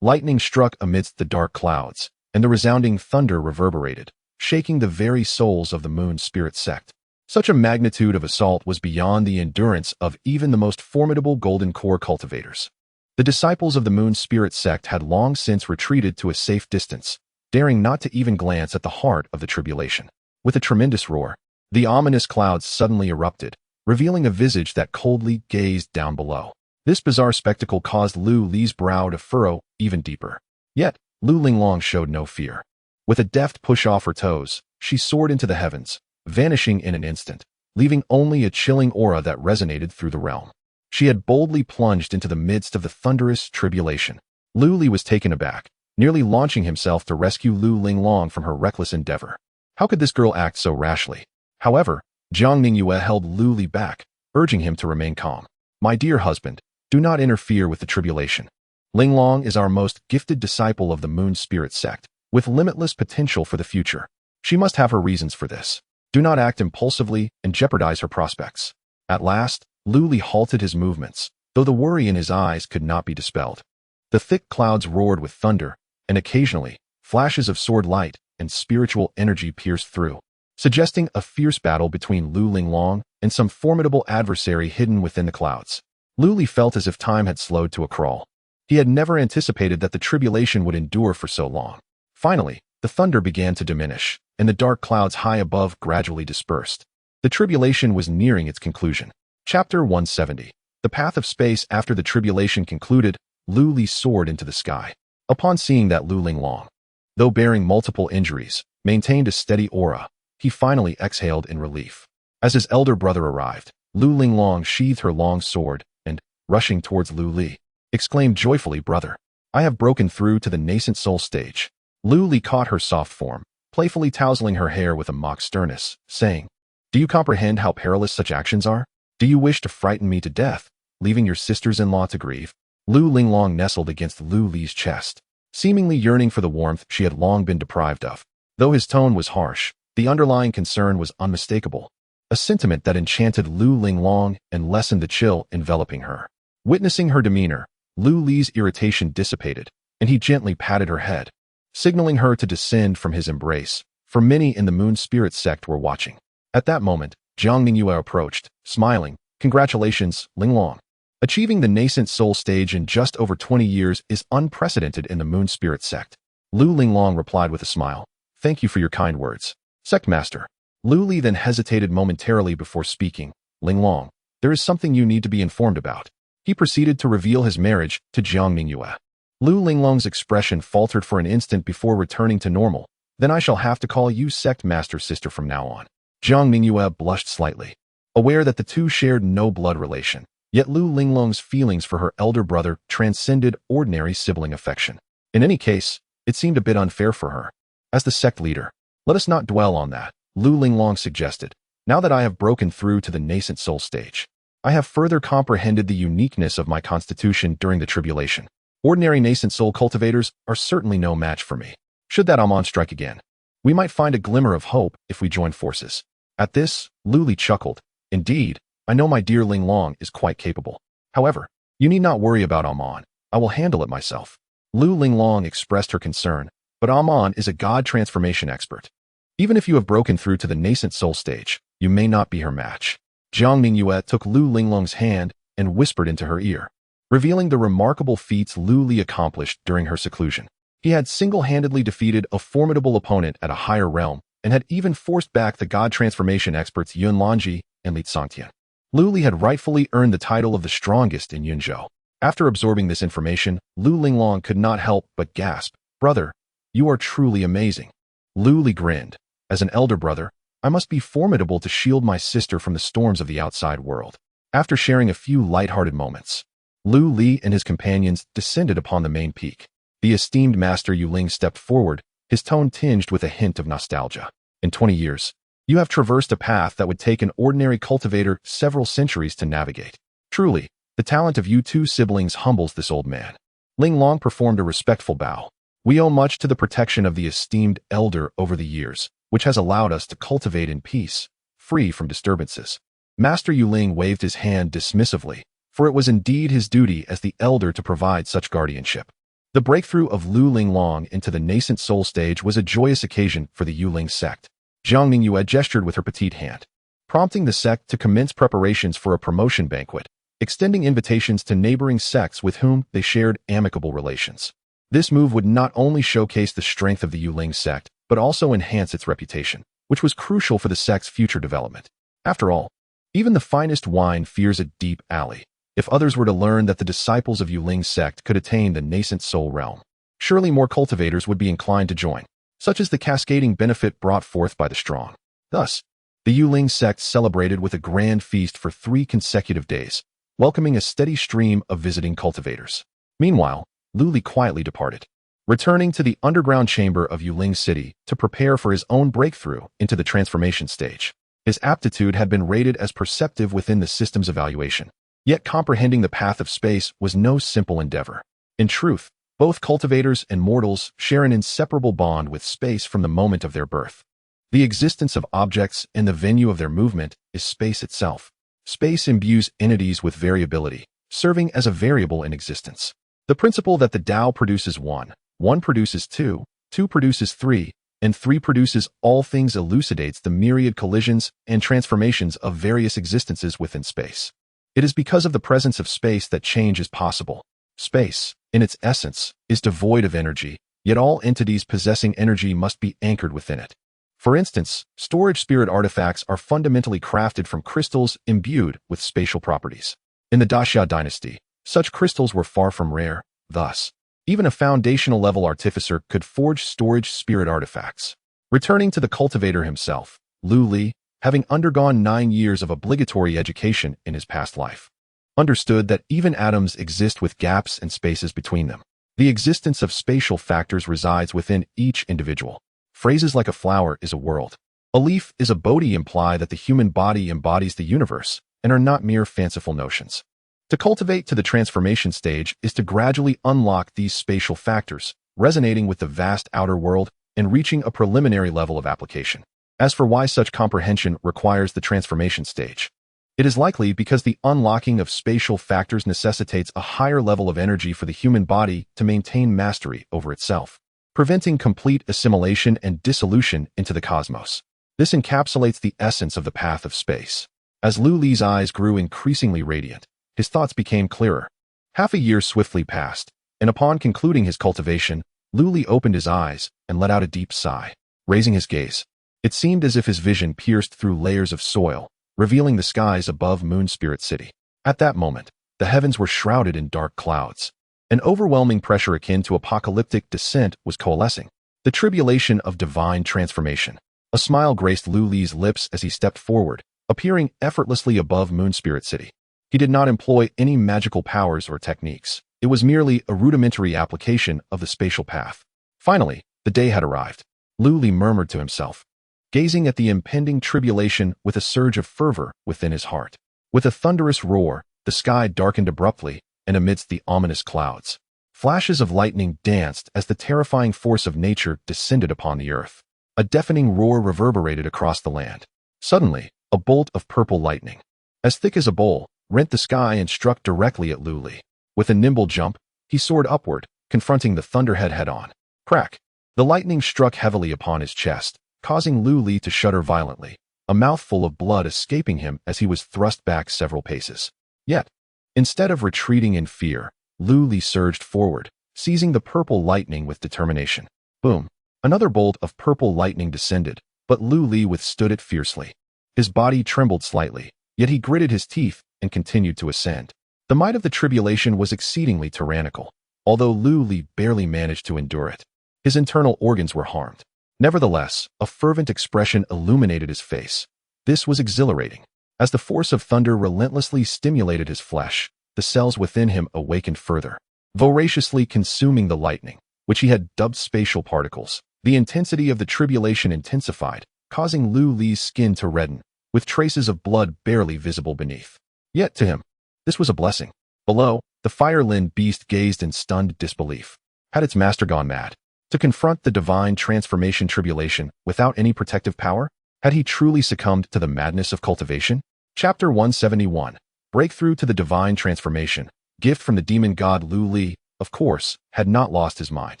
Lightning struck amidst the dark clouds, and the resounding thunder reverberated, shaking the very souls of the Moon Spirit sect. Such a magnitude of assault was beyond the endurance of even the most formidable Golden Core cultivators. The disciples of the Moon Spirit sect had long since retreated to a safe distance, daring not to even glance at the heart of the tribulation. With a tremendous roar, the ominous clouds suddenly erupted, revealing a visage that coldly gazed down below. This bizarre spectacle caused Lu Li's brow to furrow even deeper. Yet, Lu Linglong showed no fear. With a deft push off her toes, she soared into the heavens, vanishing in an instant, leaving only a chilling aura that resonated through the realm. She had boldly plunged into the midst of the thunderous tribulation. Lu Li was taken aback, nearly launching himself to rescue Lu Linglong from her reckless endeavor. How could this girl act so rashly? However, Jiang Ningyue held Lu Li back, urging him to remain calm. "My dear husband, do not interfere with the tribulation. Linglong is our most gifted disciple of the Moon Spirit sect, with limitless potential for the future. She must have her reasons for this. Do not act impulsively and jeopardize her prospects." At last, Lu Li halted his movements, though the worry in his eyes could not be dispelled. The thick clouds roared with thunder, and occasionally, flashes of sword light and spiritual energy pierced through, suggesting a fierce battle between Lu Linglong and some formidable adversary hidden within the clouds. Lu Li felt as if time had slowed to a crawl. He had never anticipated that the tribulation would endure for so long. Finally, the thunder began to diminish, and the dark clouds high above gradually dispersed. The tribulation was nearing its conclusion. Chapter 170. The Path of Space. After the tribulation concluded, Lu Li soared into the sky. Upon seeing that Lu Linglong, though bearing multiple injuries, maintained a steady aura, he finally exhaled in relief. As his elder brother arrived, Lu Linglong sheathed her long sword and, rushing towards Lu Li, exclaimed joyfully, "Brother, I have broken through to the nascent soul stage." Lu Li caught her soft form, playfully tousling her hair with a mock sternness, saying, "Do you comprehend how perilous such actions are? Do you wish to frighten me to death, leaving your sisters-in-law to grieve?" Lu Linglong nestled against Lu Li's chest, seemingly yearning for the warmth she had long been deprived of. Though his tone was harsh, the underlying concern was unmistakable, a sentiment that enchanted Lu Linglong and lessened the chill enveloping her. Witnessing her demeanor, Lu Li's irritation dissipated, and he gently patted her head, signaling her to descend from his embrace, for many in the Moon Spirit sect were watching. At that moment, Jiang Ningyue approached, smiling, "Congratulations, Linglong. Achieving the nascent soul stage in just over 20 years is unprecedented in the Moon Spirit sect." Lu Linglong replied with a smile, "Thank you for your kind words, Sect Master." Lu Li then hesitated momentarily before speaking. "Linglong, there is something you need to be informed about." He proceeded to reveal his marriage to Jiang Ningyue. Lu Linglong's expression faltered for an instant before returning to normal. "Then I shall have to call you Sect Master Sister from now on." Jiang Ningyue blushed slightly, aware that the two shared no blood relation. Yet Lu Linglong's feelings for her elder brother transcended ordinary sibling affection. In any case, it seemed a bit unfair for her. As the sect leader, "Let us not dwell on that," Lu Linglong suggested. "Now that I have broken through to the nascent soul stage, I have further comprehended the uniqueness of my constitution during the tribulation. Ordinary nascent soul cultivators are certainly no match for me. Should that Amon strike again, we might find a glimmer of hope if we join forces. At this, Lu Li chuckled. Indeed, I know my dear Ling Long is quite capable. However, you need not worry about Amon. I will handle it myself. Lu Linglong expressed her concern, but Amon is a god transformation expert. Even if you have broken through to the nascent soul stage, you may not be her match. Jiang Mingyue took Lu Linglong's hand and whispered into her ear, revealing the remarkable feats Lu Li accomplished during her seclusion. He had single-handedly defeated a formidable opponent at a higher realm and had even forced back the god transformation experts Yun Lanji and Li Tsangtian. Lu Li had rightfully earned the title of the strongest in Yunzhou. After absorbing this information, Lu Linglong could not help but gasp, "Brother, you are truly amazing." Lu Li grinned. "As an elder brother, I must be formidable to shield my sister from the storms of the outside world." After sharing a few light-hearted moments, Lu Li and his companions descended upon the main peak. The esteemed Master Yuling stepped forward, his tone tinged with a hint of nostalgia. "In 20 years, you have traversed a path that would take an ordinary cultivator several centuries to navigate. Truly, the talent of you two siblings humbles this old man." Ling Long performed a respectful bow. "We owe much to the protection of the esteemed elder over the years, which has allowed us to cultivate in peace, free from disturbances." Master Yuling waved his hand dismissively, for it was indeed his duty as the elder to provide such guardianship. The breakthrough of Lu Linglong into the nascent soul stage was a joyous occasion for the Yuling sect. Jiang Mingyue gestured with her petite hand, prompting the sect to commence preparations for a promotion banquet, extending invitations to neighboring sects with whom they shared amicable relations. This move would not only showcase the strength of the Yuling sect, but also enhance its reputation, which was crucial for the sect's future development. After all, even the finest wine fears a deep alley. If others were to learn that the disciples of Yuling's sect could attain the nascent soul realm, surely more cultivators would be inclined to join, such as the cascading benefit brought forth by the strong. Thus, the Yuling sect celebrated with a grand feast for 3 consecutive days, welcoming a steady stream of visiting cultivators. Meanwhile, Lu Li quietly departed, returning to the underground chamber of Yuling City to prepare for his own breakthrough into the transformation stage. His aptitude had been rated as perceptive within the system's evaluation, yet comprehending the path of space was no simple endeavor. In truth, both cultivators and mortals share an inseparable bond with space from the moment of their birth. The existence of objects and the venue of their movement is space itself. Space imbues entities with variability, serving as a variable in existence. The principle that the Tao produces 1, 1 produces 2, 2 produces 3, and 3 produces all things elucidates the myriad collisions and transformations of various existences within space. It is because of the presence of space that change is possible. Space, in its essence, is devoid of energy, yet all entities possessing energy must be anchored within it. For instance, storage spirit artifacts are fundamentally crafted from crystals imbued with spatial properties. In the Daxia dynasty, such crystals were far from rare. Thus, even a foundational-level artificer could forge storage spirit artifacts. Returning to the cultivator himself, Lu Li, having undergone 9 years of obligatory education in his past life, understood that even atoms exist with gaps and spaces between them. The existence of spatial factors resides within each individual. Phrases like a flower is a world, a leaf is a Bodhi imply that the human body embodies the universe and are not mere fanciful notions. To cultivate to the transformation stage is to gradually unlock these spatial factors, resonating with the vast outer world and reaching a preliminary level of application. As for why such comprehension requires the transformation stage, it is likely because the unlocking of spatial factors necessitates a higher level of energy for the human body to maintain mastery over itself, preventing complete assimilation and dissolution into the cosmos. This encapsulates the essence of the path of space. As Lu Li's eyes grew increasingly radiant, his thoughts became clearer. Half a year swiftly passed, and upon concluding his cultivation, Lu Li opened his eyes and let out a deep sigh. Raising his gaze, it seemed as if his vision pierced through layers of soil, revealing the skies above Moon Spirit City. At that moment, the heavens were shrouded in dark clouds. An overwhelming pressure akin to apocalyptic descent was coalescing, the tribulation of divine transformation. A smile graced Lu Li's lips as he stepped forward, appearing effortlessly above Moon Spirit City. He did not employ any magical powers or techniques. It was merely a rudimentary application of the spatial path. Finally, the day had arrived. Lu Li murmured to himself, gazing at the impending tribulation with a surge of fervor within his heart. With a thunderous roar, the sky darkened abruptly, and amidst the ominous clouds, Flashes of lightning danced as the terrifying force of nature descended upon the earth. A deafening roar reverberated across the land. Suddenly, a bolt of purple lightning, as thick as a bowl, rent the sky and struck directly at Lu Li. With a nimble jump, he soared upward, confronting the thunderhead head-on. Crack! The lightning struck heavily upon his chest, causing Lu Li to shudder violently, a mouthful of blood escaping him as he was thrust back several paces. Yet, instead of retreating in fear, Lu Li surged forward, seizing the purple lightning with determination. Boom! Another bolt of purple lightning descended, but Lu Li withstood it fiercely. His body trembled slightly, yet he gritted his teeth and continued to ascend. The might of the tribulation was exceedingly tyrannical, although Lu Li barely managed to endure it. His internal organs were harmed. Nevertheless, a fervent expression illuminated his face. This was exhilarating. As the force of thunder relentlessly stimulated his flesh, the cells within him awakened further, voraciously consuming the lightning, which he had dubbed spatial particles. The intensity of the tribulation intensified, causing Lu Li's skin to redden, with traces of blood barely visible beneath. Yet to him, this was a blessing. Below, the fire-limbed beast gazed in stunned disbelief. Had its master gone mad? To confront the divine transformation tribulation without any protective power? Had he truly succumbed to the madness of cultivation? Chapter 171. Breakthrough to the divine transformation. Gift from the demon god Lu Li, of course, had not lost his mind.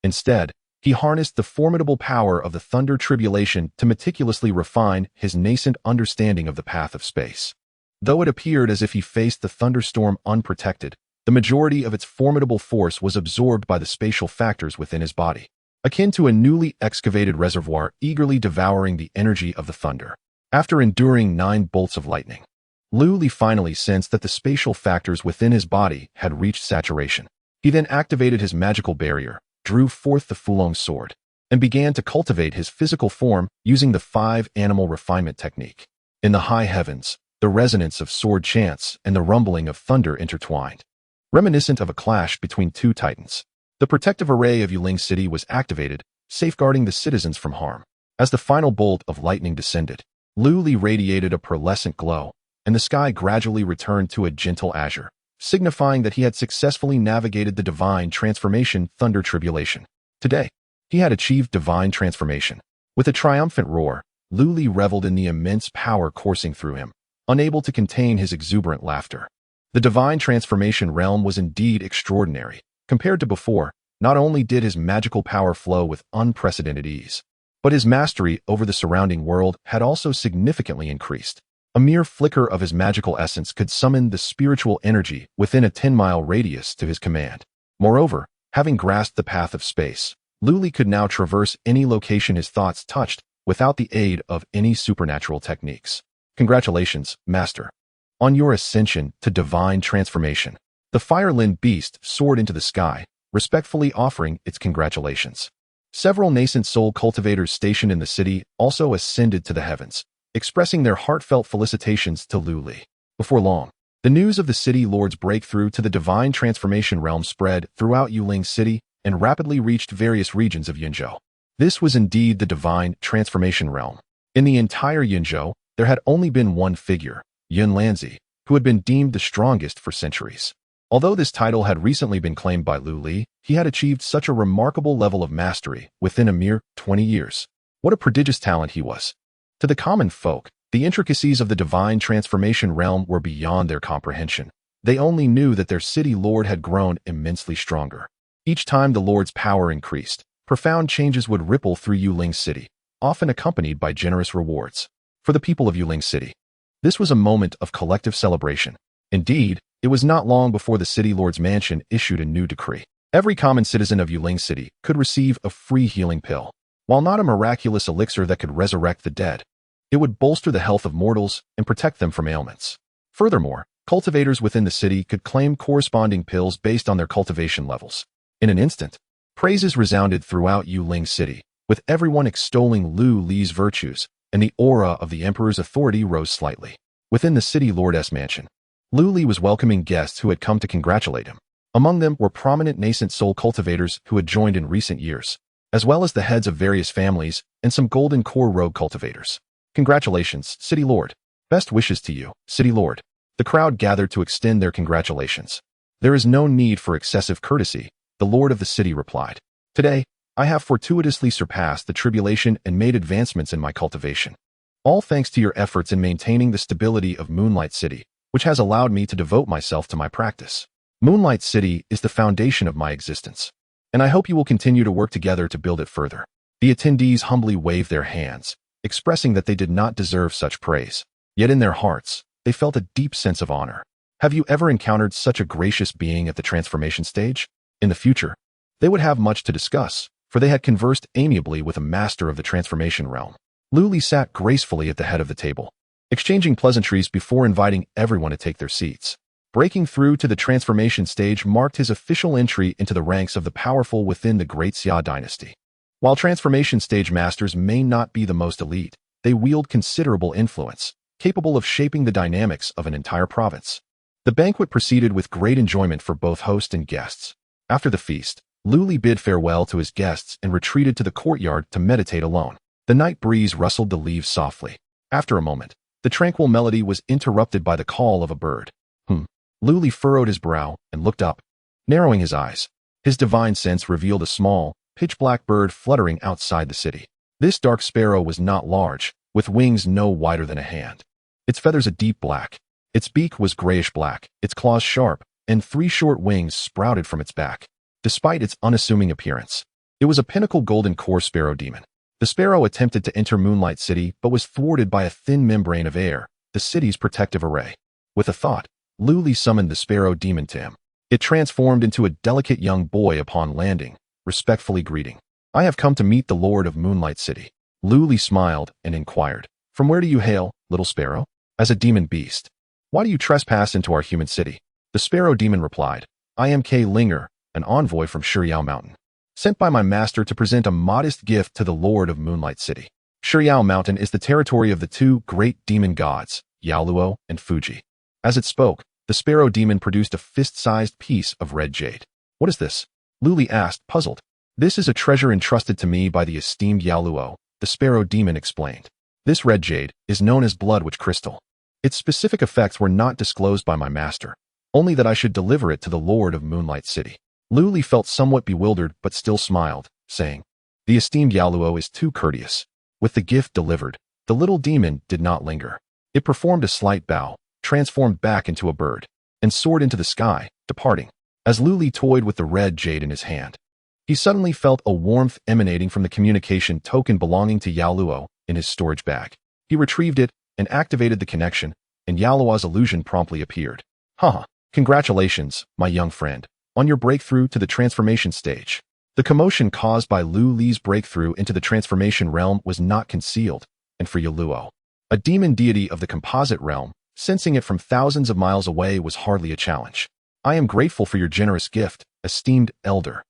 Instead, he harnessed the formidable power of the thunder tribulation to meticulously refine his nascent understanding of the path of space. Though it appeared as if he faced the thunderstorm unprotected, the majority of its formidable force was absorbed by the spatial factors within his body, akin to a newly excavated reservoir eagerly devouring the energy of the thunder. After enduring 9 bolts of lightning, Lu Li finally sensed that the spatial factors within his body had reached saturation. He then activated his magical barrier, drew forth the Fulong sword, and began to cultivate his physical form using the 5-animal refinement technique. In the high heavens, the resonance of sword chants and the rumbling of thunder intertwined, reminiscent of a clash between 2 titans. The protective array of Yuling City was activated, safeguarding the citizens from harm. As the final bolt of lightning descended, Lu Li radiated a pearlescent glow, and the sky gradually returned to a gentle azure, signifying that he had successfully navigated the divine transformation thunder tribulation. Today, he had achieved divine transformation. With a triumphant roar, Lu Li reveled in the immense power coursing through him, unable to contain his exuberant laughter. The divine transformation realm was indeed extraordinary. Compared to before, not only did his magical power flow with unprecedented ease, but his mastery over the surrounding world had also significantly increased. A mere flicker of his magical essence could summon the spiritual energy within a 10-mile radius to his command. Moreover, having grasped the path of space, Lu Li could now traverse any location his thoughts touched without the aid of any supernatural techniques. Congratulations, Master, on your ascension to divine transformation. The fire-limbed beast soared into the sky, respectfully offering its congratulations. Several nascent soul cultivators stationed in the city also ascended to the heavens, expressing their heartfelt felicitations to Lu Li. Before long, the news of the city lord's breakthrough to the divine transformation realm spread throughout Yuling City and rapidly reached various regions of Yinzhou. This was indeed the divine transformation realm. In the entire Yinzhou, there had only been one figure, Yun Lanzi, who had been deemed the strongest for centuries. Although this title had recently been claimed by Lu Li, he had achieved such a remarkable level of mastery within a mere 20 years. What a prodigious talent he was. To the common folk, the intricacies of the divine transformation realm were beyond their comprehension. They only knew that their city lord had grown immensely stronger. Each time the lord's power increased, profound changes would ripple through Yuling City, often accompanied by generous rewards. For the people of Yuling City, this was a moment of collective celebration. Indeed, it was not long before the city lord's mansion issued a new decree. Every common citizen of Yuling City could receive a free healing pill. While not a miraculous elixir that could resurrect the dead, it would bolster the health of mortals and protect them from ailments. Furthermore, cultivators within the city could claim corresponding pills based on their cultivation levels. In an instant, praises resounded throughout Yuling City, with everyone extolling Lu Li's virtues, and the aura of the emperor's authority rose slightly. Within the city lord's mansion, Lu Li was welcoming guests who had come to congratulate him. Among them were prominent nascent soul cultivators who had joined in recent years, as well as the heads of various families and some golden core rogue cultivators. Congratulations, City Lord. Best wishes to you, City Lord. The crowd gathered to extend their congratulations. There is no need for excessive courtesy, The lord of the city replied. Today, I have fortuitously surpassed the tribulation and made advancements in my cultivation. All thanks to your efforts in maintaining the stability of Moonlight City, which has allowed me to devote myself to my practice. Moonlight City is the foundation of my existence, and I hope you will continue to work together to build it further. The attendees humbly waved their hands, expressing that they did not deserve such praise. Yet in their hearts, they felt a deep sense of honor. Have you ever encountered such a gracious being at the transformation stage? In the future, they would have much to discuss, for they had conversed amiably with a master of the transformation realm. Luli sat gracefully at the head of the table, exchanging pleasantries before inviting everyone to take their seats. Breaking through to the transformation stage marked his official entry into the ranks of the powerful within the Great Xia dynasty. While transformation stage masters may not be the most elite, they wield considerable influence, capable of shaping the dynamics of an entire province. The banquet proceeded with great enjoyment for both host and guests. After the feast, Luli bid farewell to his guests and retreated to the courtyard to meditate alone. The night breeze rustled the leaves softly. After a moment, the tranquil melody was interrupted by the call of a bird. Luli furrowed his brow and looked up. Narrowing his eyes, his divine sense revealed a small, pitch-black bird fluttering outside the city. This dark sparrow was not large, with wings no wider than a hand. Its feathers a deep black. Its beak was grayish-black, its claws sharp, and 3 short wings sprouted from its back. Despite its unassuming appearance, it was a pinnacle golden core sparrow demon. The sparrow attempted to enter Moonlight City but was thwarted by a thin membrane of air, the city's protective array. With a thought, Luli summoned the sparrow demon to him. It transformed into a delicate young boy upon landing, respectfully greeting. I have come to meet the lord of Moonlight City. Luli smiled and inquired, From where do you hail, little sparrow? As a demon beast. Why do you trespass into our human city? The sparrow demon replied, I am K. Linger, an envoy from Shiryao Mountain, sent by my master to present a modest gift to the lord of Moonlight City. Shiryao Mountain is the territory of the 2 great demon gods, Yaoluo and Fuji. As it spoke, the sparrow demon produced a fist-sized piece of red jade. What is this? Luli asked, puzzled. This is a treasure entrusted to me by the esteemed Yaoluo, the sparrow demon explained. This red jade is known as blood witch crystal. Its specific effects were not disclosed by my master, only that I should deliver it to the lord of Moonlight City. Luli felt somewhat bewildered but still smiled, saying, The esteemed Yaoluo is too courteous. With the gift delivered, the little demon did not linger. It performed a slight bow, transformed back into a bird, and soared into the sky, departing. As Luli toyed with the red jade in his hand, he suddenly felt a warmth emanating from the communication token belonging to Yaoluo in his storage bag. He retrieved it and activated the connection, and Yaoluo's illusion promptly appeared. Haha, congratulations, my young friend, on your breakthrough to the transformation stage. The commotion caused by Luli's breakthrough into the transformation realm was not concealed, and for Yaoluo, a demon deity of the composite realm, sensing it from thousands of miles away was hardly a challenge. I am grateful for your generous gift, esteemed elder.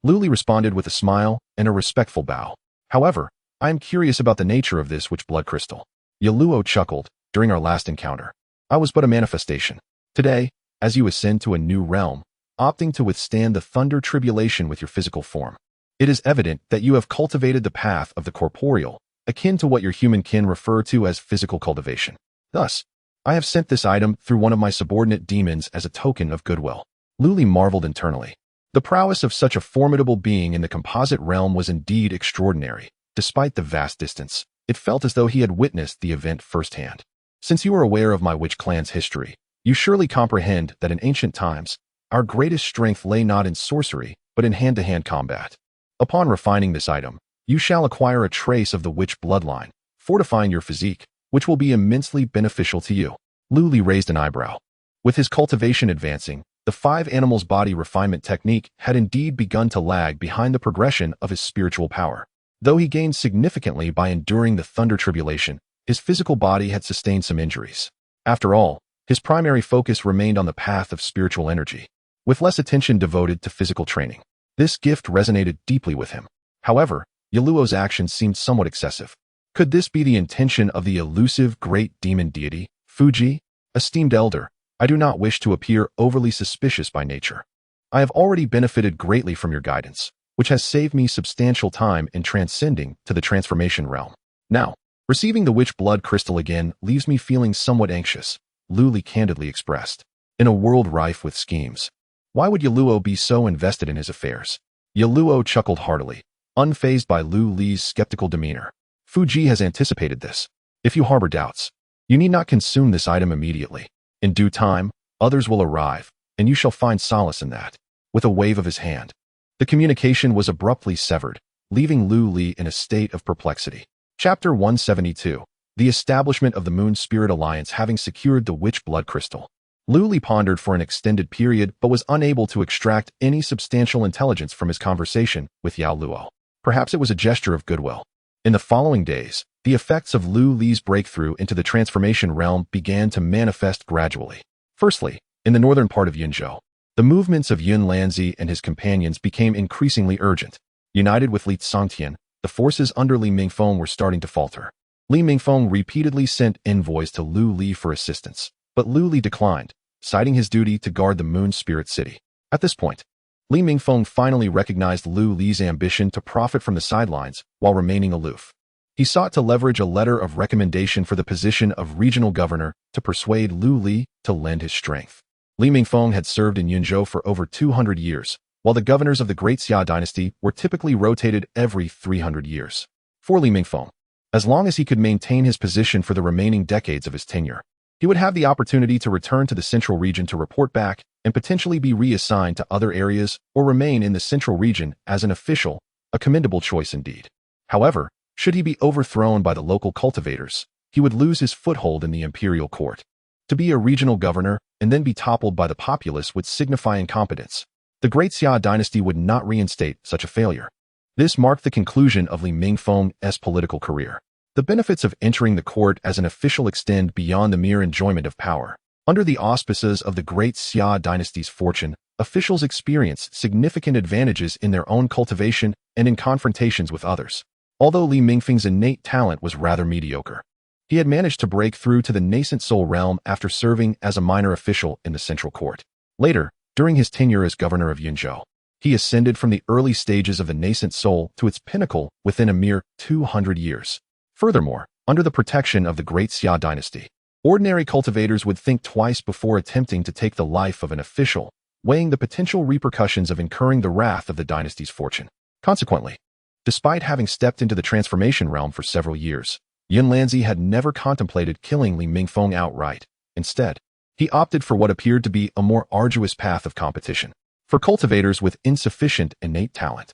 Luli responded with a smile and a respectful bow. However, I am curious about the nature of this witch blood crystal. Yaoluo chuckled. During our last encounter, I was but a manifestation. Today, as you ascend to a new realm, opting to withstand the thunder tribulation with your physical form, it is evident that you have cultivated the path of the corporeal, akin to what your human kin refer to as physical cultivation. Thus, I have sent this item through one of my subordinate demons as a token of goodwill. Luli marveled internally. The prowess of such a formidable being in the composite realm was indeed extraordinary. Despite the vast distance, it felt as though he had witnessed the event firsthand. Since you are aware of my witch clan's history, you surely comprehend that in ancient times, our greatest strength lay not in sorcery, but in hand-to-hand combat. Upon refining this item, you shall acquire a trace of the witch bloodline, fortifying your physique, which will be immensely beneficial to you. Luli raised an eyebrow. With his cultivation advancing, the 5 animals' body refinement technique had indeed begun to lag behind the progression of his spiritual power. Though he gained significantly by enduring the thunder tribulation, his physical body had sustained some injuries. After all, his primary focus remained on the path of spiritual energy, with less attention devoted to physical training. This gift resonated deeply with him. However, Yaoluo's actions seemed somewhat excessive. Could this be the intention of the elusive great demon deity, Fuji? Esteemed elder, I do not wish to appear overly suspicious by nature. I have already benefited greatly from your guidance, which has saved me substantial time in transcending to the transformation realm. Now, receiving the witch blood crystal again leaves me feeling somewhat anxious, Luli candidly expressed. In a world rife with schemes, Why would Yaluo be so invested in his affairs? Yaluo chuckled heartily, unfazed by Lu Li's skeptical demeanor. Fuji has anticipated this. If you harbor doubts, you need not consume this item immediately. In due time, others will arrive, and you shall find solace in that. With a wave of his hand, the communication was abruptly severed, leaving Lu Li in a state of perplexity. Chapter 172. The establishment of the Moon Spirit Alliance having secured the Witch Blood Crystal. Lu Li pondered for an extended period but was unable to extract any substantial intelligence from his conversation with Yao Luo. Perhaps it was a gesture of goodwill. In the following days, the effects of Lu Li's breakthrough into the transformation realm began to manifest gradually. Firstly, in the northern part of Yunzhou, the movements of Yun Lanzi and his companions became increasingly urgent. United with Li Tsangtian, the forces under Li Mingfeng were starting to falter. Li Mingfeng repeatedly sent envoys to Lu Li for assistance, but Lu Li declined, citing his duty to guard the Moon Spirit City. At this point, Li Mingfeng finally recognized Lu Li's ambition to profit from the sidelines while remaining aloof. He sought to leverage a letter of recommendation for the position of regional governor to persuade Lu Li to lend his strength. Li Mingfeng had served in Yunzhou for over 200 years, while the governors of the Great Xia dynasty were typically rotated every 300 years. For Li Mingfeng, as long as he could maintain his position for the remaining decades of his tenure, he would have the opportunity to return to the central region to report back and potentially be reassigned to other areas or remain in the central region as an official, a commendable choice indeed. However, should he be overthrown by the local cultivators, he would lose his foothold in the imperial court. To be a regional governor and then be toppled by the populace would signify incompetence. The Great Xia dynasty would not reinstate such a failure. This marked the conclusion of Li Mingfeng's political career. The benefits of entering the court as an official extend beyond the mere enjoyment of power. Under the auspices of the Great Xia dynasty's fortune, officials experienced significant advantages in their own cultivation and in confrontations with others. Although Li Mingfeng's innate talent was rather mediocre, he had managed to break through to the nascent soul realm after serving as a minor official in the central court. Later, during his tenure as governor of Yunzhou, he ascended from the early stages of the nascent soul to its pinnacle within a mere 200 years. Furthermore, under the protection of the Great Xia dynasty, ordinary cultivators would think twice before attempting to take the life of an official, weighing the potential repercussions of incurring the wrath of the dynasty's fortune. Consequently, despite having stepped into the transformation realm for several years, Yun Lanzi had never contemplated killing Li Mingfeng outright. Instead, he opted for what appeared to be a more arduous path of competition. For cultivators with insufficient innate talent,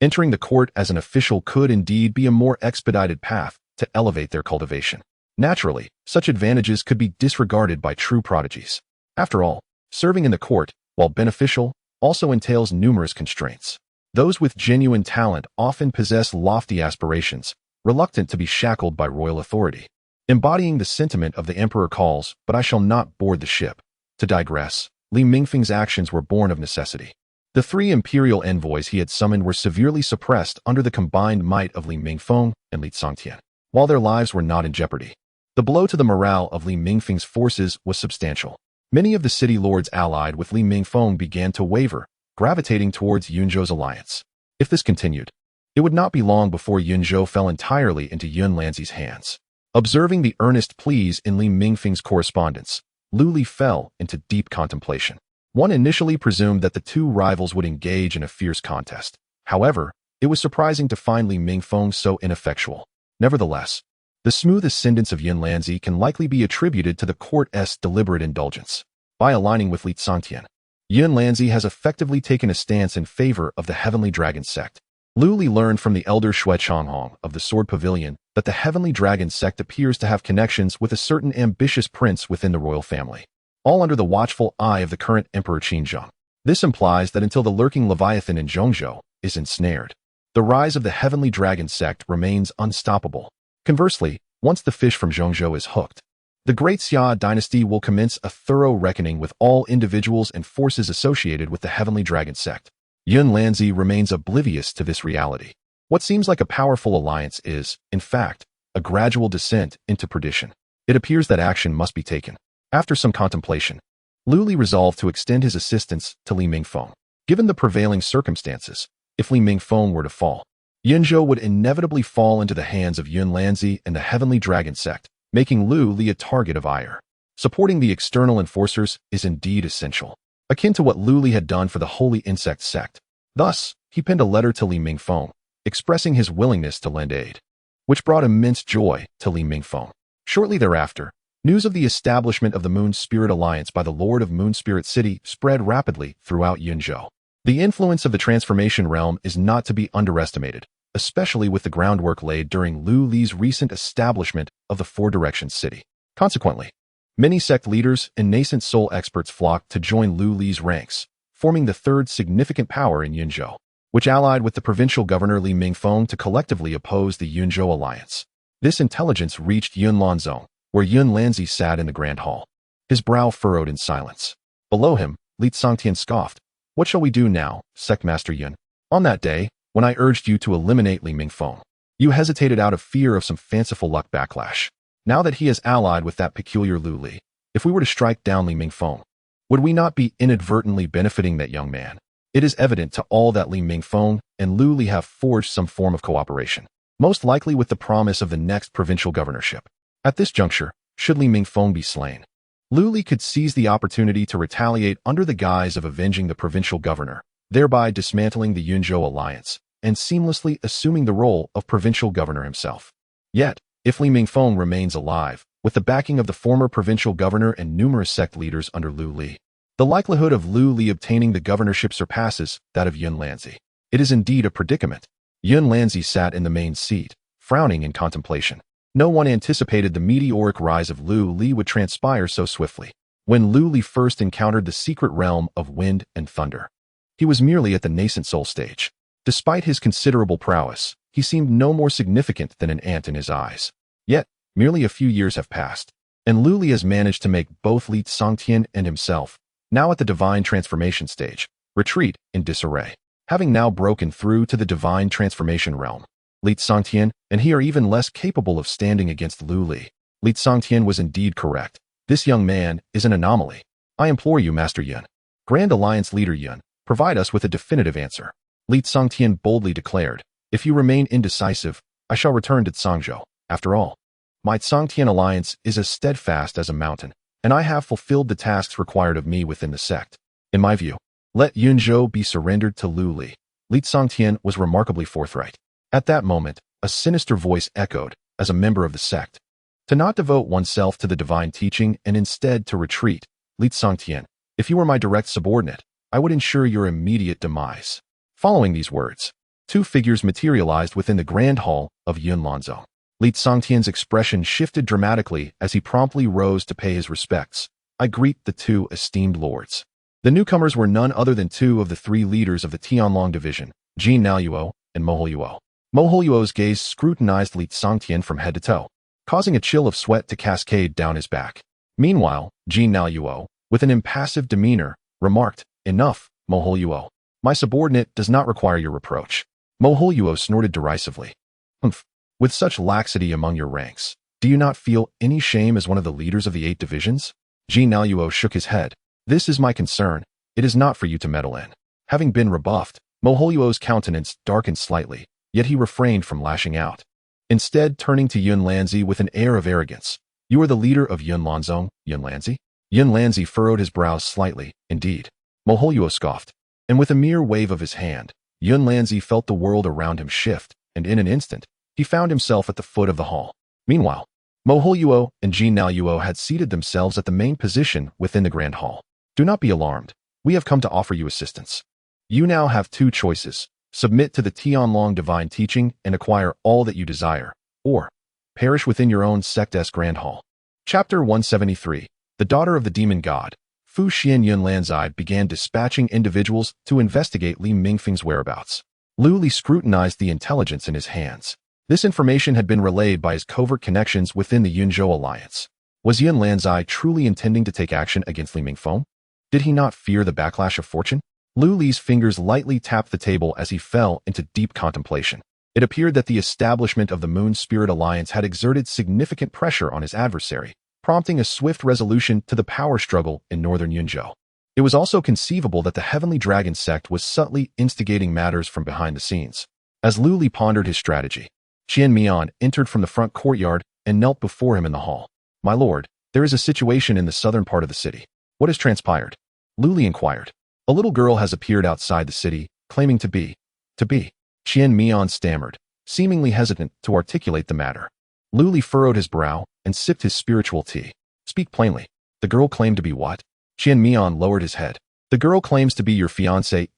entering the court as an official could indeed be a more expedited path to elevate their cultivation. Naturally, such advantages could be disregarded by true prodigies. After all, serving in the court, while beneficial, also entails numerous constraints. Those with genuine talent often possess lofty aspirations, reluctant to be shackled by royal authority. Embodying the sentiment of the emperor calls, but I shall not board the ship. To digress, Li Mingfeng's actions were born of necessity. The 3 imperial envoys he had summoned were severely suppressed under the combined might of Li Mingfeng and Li Tsangtian. While their lives were not in jeopardy, the blow to the morale of Li Mingfeng's forces was substantial. Many of the city lords allied with Li Mingfeng began to waver, gravitating towards Yunzhou's alliance. If this continued, it would not be long before Yunzhou fell entirely into Yun Lanzi's hands. Observing the earnest pleas in Li Mingfeng's correspondence, Lu Li fell into deep contemplation. One initially presumed that the two rivals would engage in a fierce contest. However, it was surprising to find Li Mingfeng so ineffectual. Nevertheless, the smooth ascendance of Yun Lanzi can likely be attributed to the court's deliberate indulgence. By aligning with Li Tsangtian, Yun Lanzi has effectively taken a stance in favor of the Heavenly Dragon sect. Lu Li learned from the elder Xue Changhong of the Sword Pavilion that the Heavenly Dragon sect appears to have connections with a certain ambitious prince within the royal family, all under the watchful eye of the current Emperor Qinzheng. This implies that until the lurking Leviathan in Zhongzhou is ensnared, the rise of the Heavenly Dragon sect remains unstoppable. Conversely, once the fish from Zhongzhou is hooked, the Great Xia dynasty will commence a thorough reckoning with all individuals and forces associated with the Heavenly Dragon sect. Yun Lanzi remains oblivious to this reality. What seems like a powerful alliance is, in fact, a gradual descent into perdition. It appears that action must be taken. After some contemplation, Lu Li resolved to extend his assistance to Li Mingfeng. Given the prevailing circumstances, if Li Mingfeng were to fall, Yunzhou would inevitably fall into the hands of Yun Lanzi and the Heavenly Dragon sect, making Lu Li a target of ire. Supporting the external enforcers is indeed essential. akin to what Lu Li had done for the Holy Insect sect. Thus, he penned a letter to Li Mingfeng, expressing his willingness to lend aid, which brought immense joy to Li Mingfeng. Shortly thereafter, news of the establishment of the Moon Spirit Alliance by the Lord of Moon Spirit City spread rapidly throughout Yunzhou. The influence of the transformation realm is not to be underestimated, especially with the groundwork laid during Lu Li's recent establishment of the Four Directions City. Consequently, many sect leaders and nascent soul experts flocked to join Lu Li's ranks, forming the third significant power in Yunzhou, which allied with the provincial governor Li Mingfeng to collectively oppose the Yunzhou alliance. This intelligence reached Yunlanzong, where Yun Lanzi sat in the grand hall, his brow furrowed in silence. Below him, Li Tsangtian scoffed. "What shall we do now, Sectmaster Yun? On that day, when I urged you to eliminate Li Mingfeng, you hesitated out of fear of some fanciful luck backlash. Now that he is allied with that peculiar Lu Li, if we were to strike down Li Mingfeng, would we not be inadvertently benefiting that young man? It is evident to all that Li Mingfeng and Lu Li have forged some form of cooperation, most likely with the promise of the next provincial governorship. At this juncture, should Li Mingfeng be slain, Lu Li could seize the opportunity to retaliate under the guise of avenging the provincial governor, thereby dismantling the Yunzhou alliance and seamlessly assuming the role of provincial governor himself. Yet, if Li Mingfeng remains alive, with the backing of the former provincial governor and numerous sect leaders under Lu Li, the likelihood of Lu Li obtaining the governorship surpasses that of Yun Lanzi. It is indeed a predicament. Yun Lanzi sat in the main seat, frowning in contemplation. No one anticipated the meteoric rise of Lu Li would transpire so swiftly. When Lu Li first encountered the secret realm of wind and thunder, he was merely at the nascent soul stage. Despite his considerable prowess, he seemed no more significant than an ant in his eyes. Yet, merely a few years have passed, and Lu Li has managed to make both Li Tsangtian and himself, now at the divine transformation stage, retreat in disarray. Having now broken through to the divine transformation realm, Li Tsangtian and he are even less capable of standing against Lu Li. Li Tsangtian was indeed correct. This young man is an anomaly. I implore you, Master Yun, Grand Alliance Leader Yun, provide us with a definitive answer. Li Tsangtian boldly declared, if you remain indecisive, I shall return to Tsangzhou. After all, my Tsangtian alliance is as steadfast as a mountain, and I have fulfilled the tasks required of me within the sect. In my view, let Yunzhou be surrendered to Lu Li. Li Tsangtian was remarkably forthright. At that moment, a sinister voice echoed, as a member of the sect, to not devote oneself to the divine teaching and instead to retreat. Li Tsangtian, if you were my direct subordinate, I would ensure your immediate demise. Following these words, two figures materialized within the grand hall of Yunlanzong. Li Tsangtian's expression shifted dramatically as he promptly rose to pay his respects. I greet the two esteemed lords. The newcomers were none other than two of the three leaders of the Tianlong division, Jin Naoyuo and Mo Huo. Mo Huo's gaze scrutinized Li Tsangtian from head to toe, causing a chill of sweat to cascade down his back. Meanwhile, Jin Naoyuo, with an impassive demeanor, remarked, enough, Mo Huo. My subordinate does not require your reproach. Mo Huo snorted derisively. Humph. With such laxity among your ranks, do you not feel any shame as one of the leaders of the 8 divisions? Jin Naoyuo shook his head. This is my concern. It is not for you to meddle in. Having been rebuffed, Mo Huo's countenance darkened slightly, yet he refrained from lashing out. Instead, turning to Yun Lanzi with an air of arrogance. You are the leader of Yunlanzong, Yun Lanzi? Yun Lanzi furrowed his brows slightly, indeed. Mo Huo scoffed, and with a mere wave of his hand, Yun Lanzi felt the world around him shift, and in an instant, he found himself at the foot of the hall. Meanwhile, Mo Huo and Jin Naoyuo had seated themselves at the main position within the grand hall. Do not be alarmed. We have come to offer you assistance. You now have 2 choices. Submit to the Tianlong divine teaching and acquire all that you desire, or perish within your own sect's grand hall. Chapter 173. The daughter of the demon god, Fu Xian Yun Lanzi began dispatching individuals to investigate Li Mingfeng's whereabouts. Lu Li scrutinized the intelligence in his hands. This information had been relayed by his covert connections within the Yunzhou alliance. Was Yun Lanzi truly intending to take action against Li Mingfeng? Did he not fear the backlash of fortune? Lu Li's fingers lightly tapped the table as he fell into deep contemplation. It appeared that the establishment of the Moon Spirit Alliance had exerted significant pressure on his adversary, prompting a swift resolution to the power struggle in northern Yunzhou. It was also conceivable that the Heavenly Dragon sect was subtly instigating matters from behind the scenes. As Lu Li pondered his strategy, Qian Mian entered from the front courtyard and knelt before him in the hall. My lord, there is a situation in the southern part of the city. What has transpired? Lu Li inquired. A little girl has appeared outside the city, claiming to be. Qian Mian stammered, seemingly hesitant to articulate the matter. Lu Li furrowed his brow and sipped his spiritual tea. Speak plainly. The girl claimed to be what? Qian Mian lowered his head. The girl claims to be your fiancé,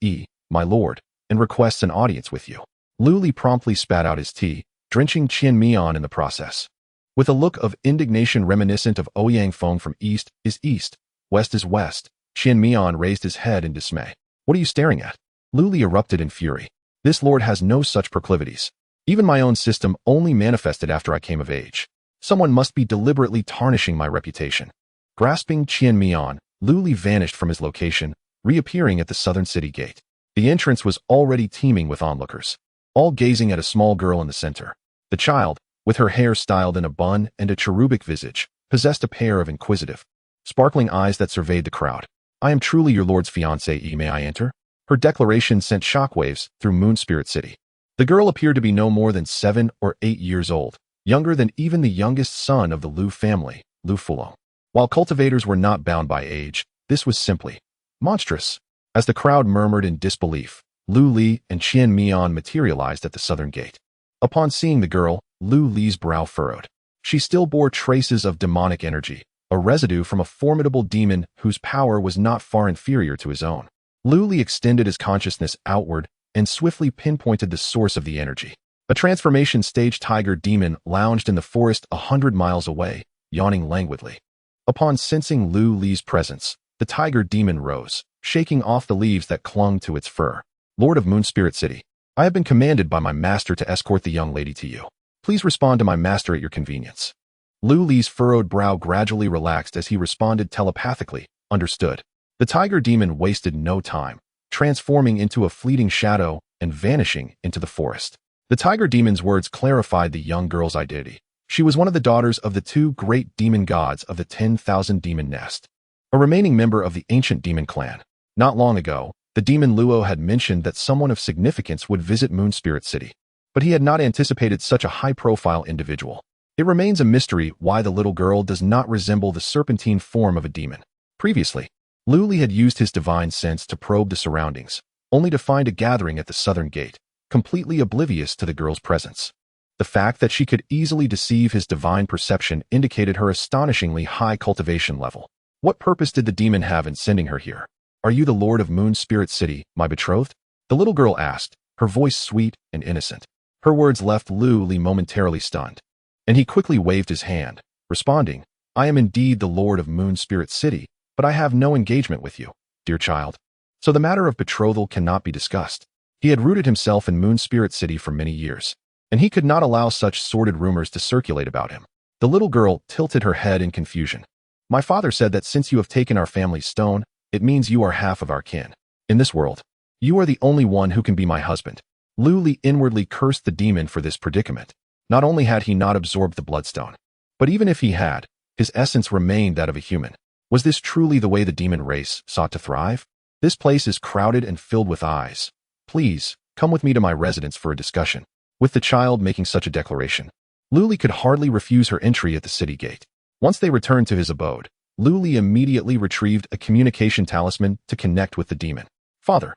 my lord, and requests an audience with you. Lu Li promptly spat out his tea, drenching Qian Mian in the process. With a look of indignation reminiscent of Ouyang Feng from east is east, west is west, Qian Mian raised his head in dismay. What are you staring at? Lu Li erupted in fury. This lord has no such proclivities. Even my own system only manifested after I came of age. Someone must be deliberately tarnishing my reputation. Grasping Qian Mian, Lu Li vanished from his location, reappearing at the southern city gate. The entrance was already teeming with onlookers, all gazing at a small girl in the center. The child, with her hair styled in a bun and a cherubic visage, possessed a pair of inquisitive, sparkling eyes that surveyed the crowd. I am truly your lord's fiancée, may I enter? Her declaration sent shockwaves through Moon Spirit City. The girl appeared to be no more than 7 or 8 years old, younger than even the youngest son of the Lu family, Lu Fulong. While cultivators were not bound by age, this was simply monstrous. As the crowd murmured in disbelief, Lu Li and Qian Mian materialized at the southern gate. Upon seeing the girl, Lu Li's brow furrowed. She still bore traces of demonic energy, a residue from a formidable demon whose power was not far inferior to his own. Lu Li extended his consciousness outward and swiftly pinpointed the source of the energy. A transformation stage tiger demon lounged in the forest 100 miles away, yawning languidly. Upon sensing Lu Li's presence, the tiger demon rose, shaking off the leaves that clung to its fur. Lord of Moon Spirit City, I have been commanded by my master to escort the young lady to you. Please respond to my master at your convenience. Lu Li's furrowed brow gradually relaxed as he responded telepathically, understood. The tiger demon wasted no time, transforming into a fleeting shadow and vanishing into the forest. The tiger demon's words clarified the young girl's identity. She was one of the daughters of the 2 great demon gods of the 10,000 demon nest, a remaining member of the ancient demon clan. Not long ago, the demon Luo had mentioned that someone of significance would visit Moon Spirit City, but he had not anticipated such a high-profile individual. It remains a mystery why the little girl does not resemble the serpentine form of a demon. Previously, Lu Li had used his divine sense to probe the surroundings, only to find a gathering at the southern gate, completely oblivious to the girl's presence. The fact that she could easily deceive his divine perception indicated her astonishingly high cultivation level. What purpose did the demon have in sending her here? Are you the Lord of Moon Spirit City, my betrothed? The little girl asked, her voice sweet and innocent. Her words left Lu Li momentarily stunned, and he quickly waved his hand, responding, I am indeed the Lord of Moon Spirit City, but I have no engagement with you, dear child. So the matter of betrothal cannot be discussed. He had rooted himself in Moon Spirit City for many years, and he could not allow such sordid rumors to circulate about him. The little girl tilted her head in confusion. My father said that since you have taken our family's stone, it means you are half of our kin. In this world, you are the only one who can be my husband. Lu Li inwardly cursed the demon for this predicament. Not only had he not absorbed the bloodstone, but even if he had, his essence remained that of a human. Was this truly the way the demon race sought to thrive? This place is crowded and filled with eyes. Please, come with me to my residence for a discussion. With the child making such a declaration, Lu Li could hardly refuse her entry at the city gate. Once they returned to his abode, Lu Li immediately retrieved a communication talisman to connect with the demon. Father.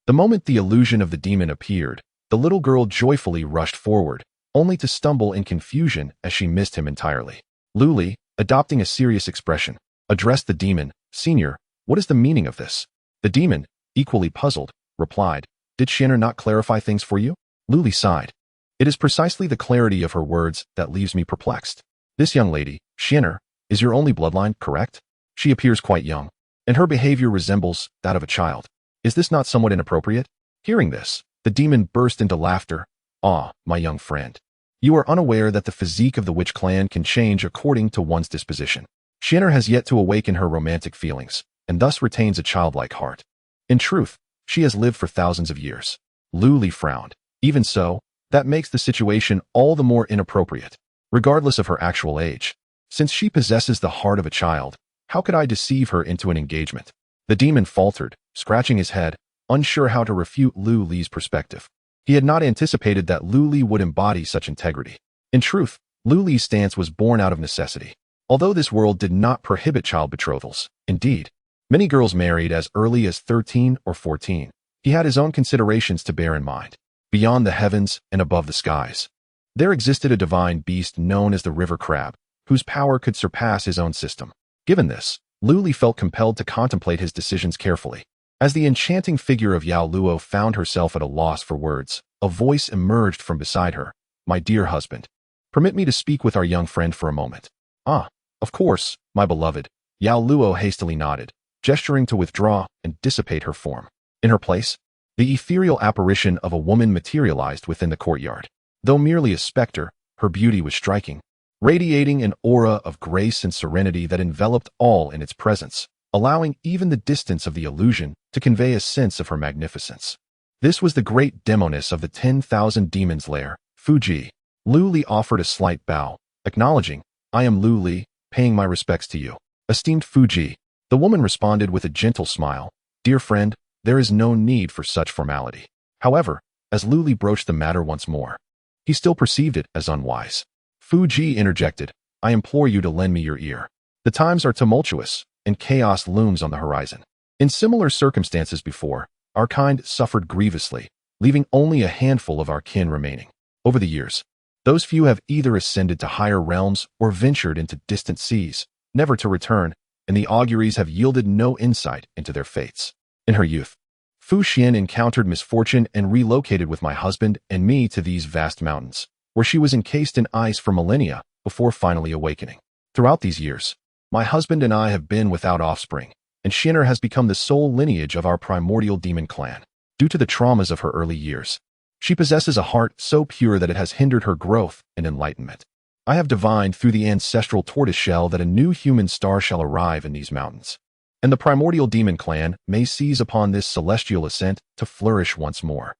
The moment the illusion of the demon appeared, the little girl joyfully rushed forward, only to stumble in confusion as she missed him entirely. Lu Li, adopting a serious expression, addressed the demon, Senior, what is the meaning of this? The demon, equally puzzled, replied, Did Shinner not clarify things for you? Lu Li sighed. It is precisely the clarity of her words that leaves me perplexed. This young lady, Shinner, is your only bloodline, correct? She appears quite young, and her behavior resembles that of a child. Is this not somewhat inappropriate? Hearing this, the demon burst into laughter. Ah, my young friend. You are unaware that the physique of the witch clan can change according to one's disposition. Shinner has yet to awaken her romantic feelings, and thus retains a childlike heart. In truth, she has lived for thousands of years. Lu Li frowned. Even so, that makes the situation all the more inappropriate, regardless of her actual age. Since she possesses the heart of a child, how could I deceive her into an engagement? The demon faltered, scratching his head, unsure how to refute Lu Li's perspective. He had not anticipated that Lu Li would embody such integrity. In truth, Lu Li's stance was born out of necessity. Although this world did not prohibit child betrothals, indeed, Many girls married as early as 13 or 14. He had his own considerations to bear in mind. Beyond the heavens and above the skies, there existed a divine beast known as the river crab, whose power could surpass his own system. Given this, Lu Li felt compelled to contemplate his decisions carefully. As the enchanting figure of Yao Luo found herself at a loss for words, a voice emerged from beside her. "My dear husband, permit me to speak with our young friend for a moment." "Ah, of course, my beloved." Yao Luo hastily nodded, gesturing to withdraw and dissipate her form. In her place, the ethereal apparition of a woman materialized within the courtyard. Though merely a specter, her beauty was striking, radiating an aura of grace and serenity that enveloped all in its presence, allowing even the distance of the illusion to convey a sense of her magnificence. This was the great demoness of the 10,000 demons lair, Fuji. Lu Li offered a slight bow, acknowledging, "I am Lu Li, paying my respects to you, esteemed Fuji." The woman responded with a gentle smile, "Dear friend, there is no need for such formality." However, as Lu Li broached the matter once more, he still perceived it as unwise. Fuji interjected, "I implore you to lend me your ear. The times are tumultuous, and chaos looms on the horizon. In similar circumstances before, our kind suffered grievously, leaving only a handful of our kin remaining. Over the years, those few have either ascended to higher realms or ventured into distant seas, never to return, and the auguries have yielded no insight into their fates. In her youth, Fu Xian encountered misfortune and relocated with my husband and me to these vast mountains, where she was encased in ice for millennia before finally awakening. Throughout these years, my husband and I have been without offspring, and Shinner has become the sole lineage of our primordial demon clan. Due to the traumas of her early years, she possesses a heart so pure that it has hindered her growth and enlightenment. I have divined through the ancestral tortoiseshell that a new human star shall arrive in these mountains, and the primordial demon clan may seize upon this celestial ascent to flourish once more.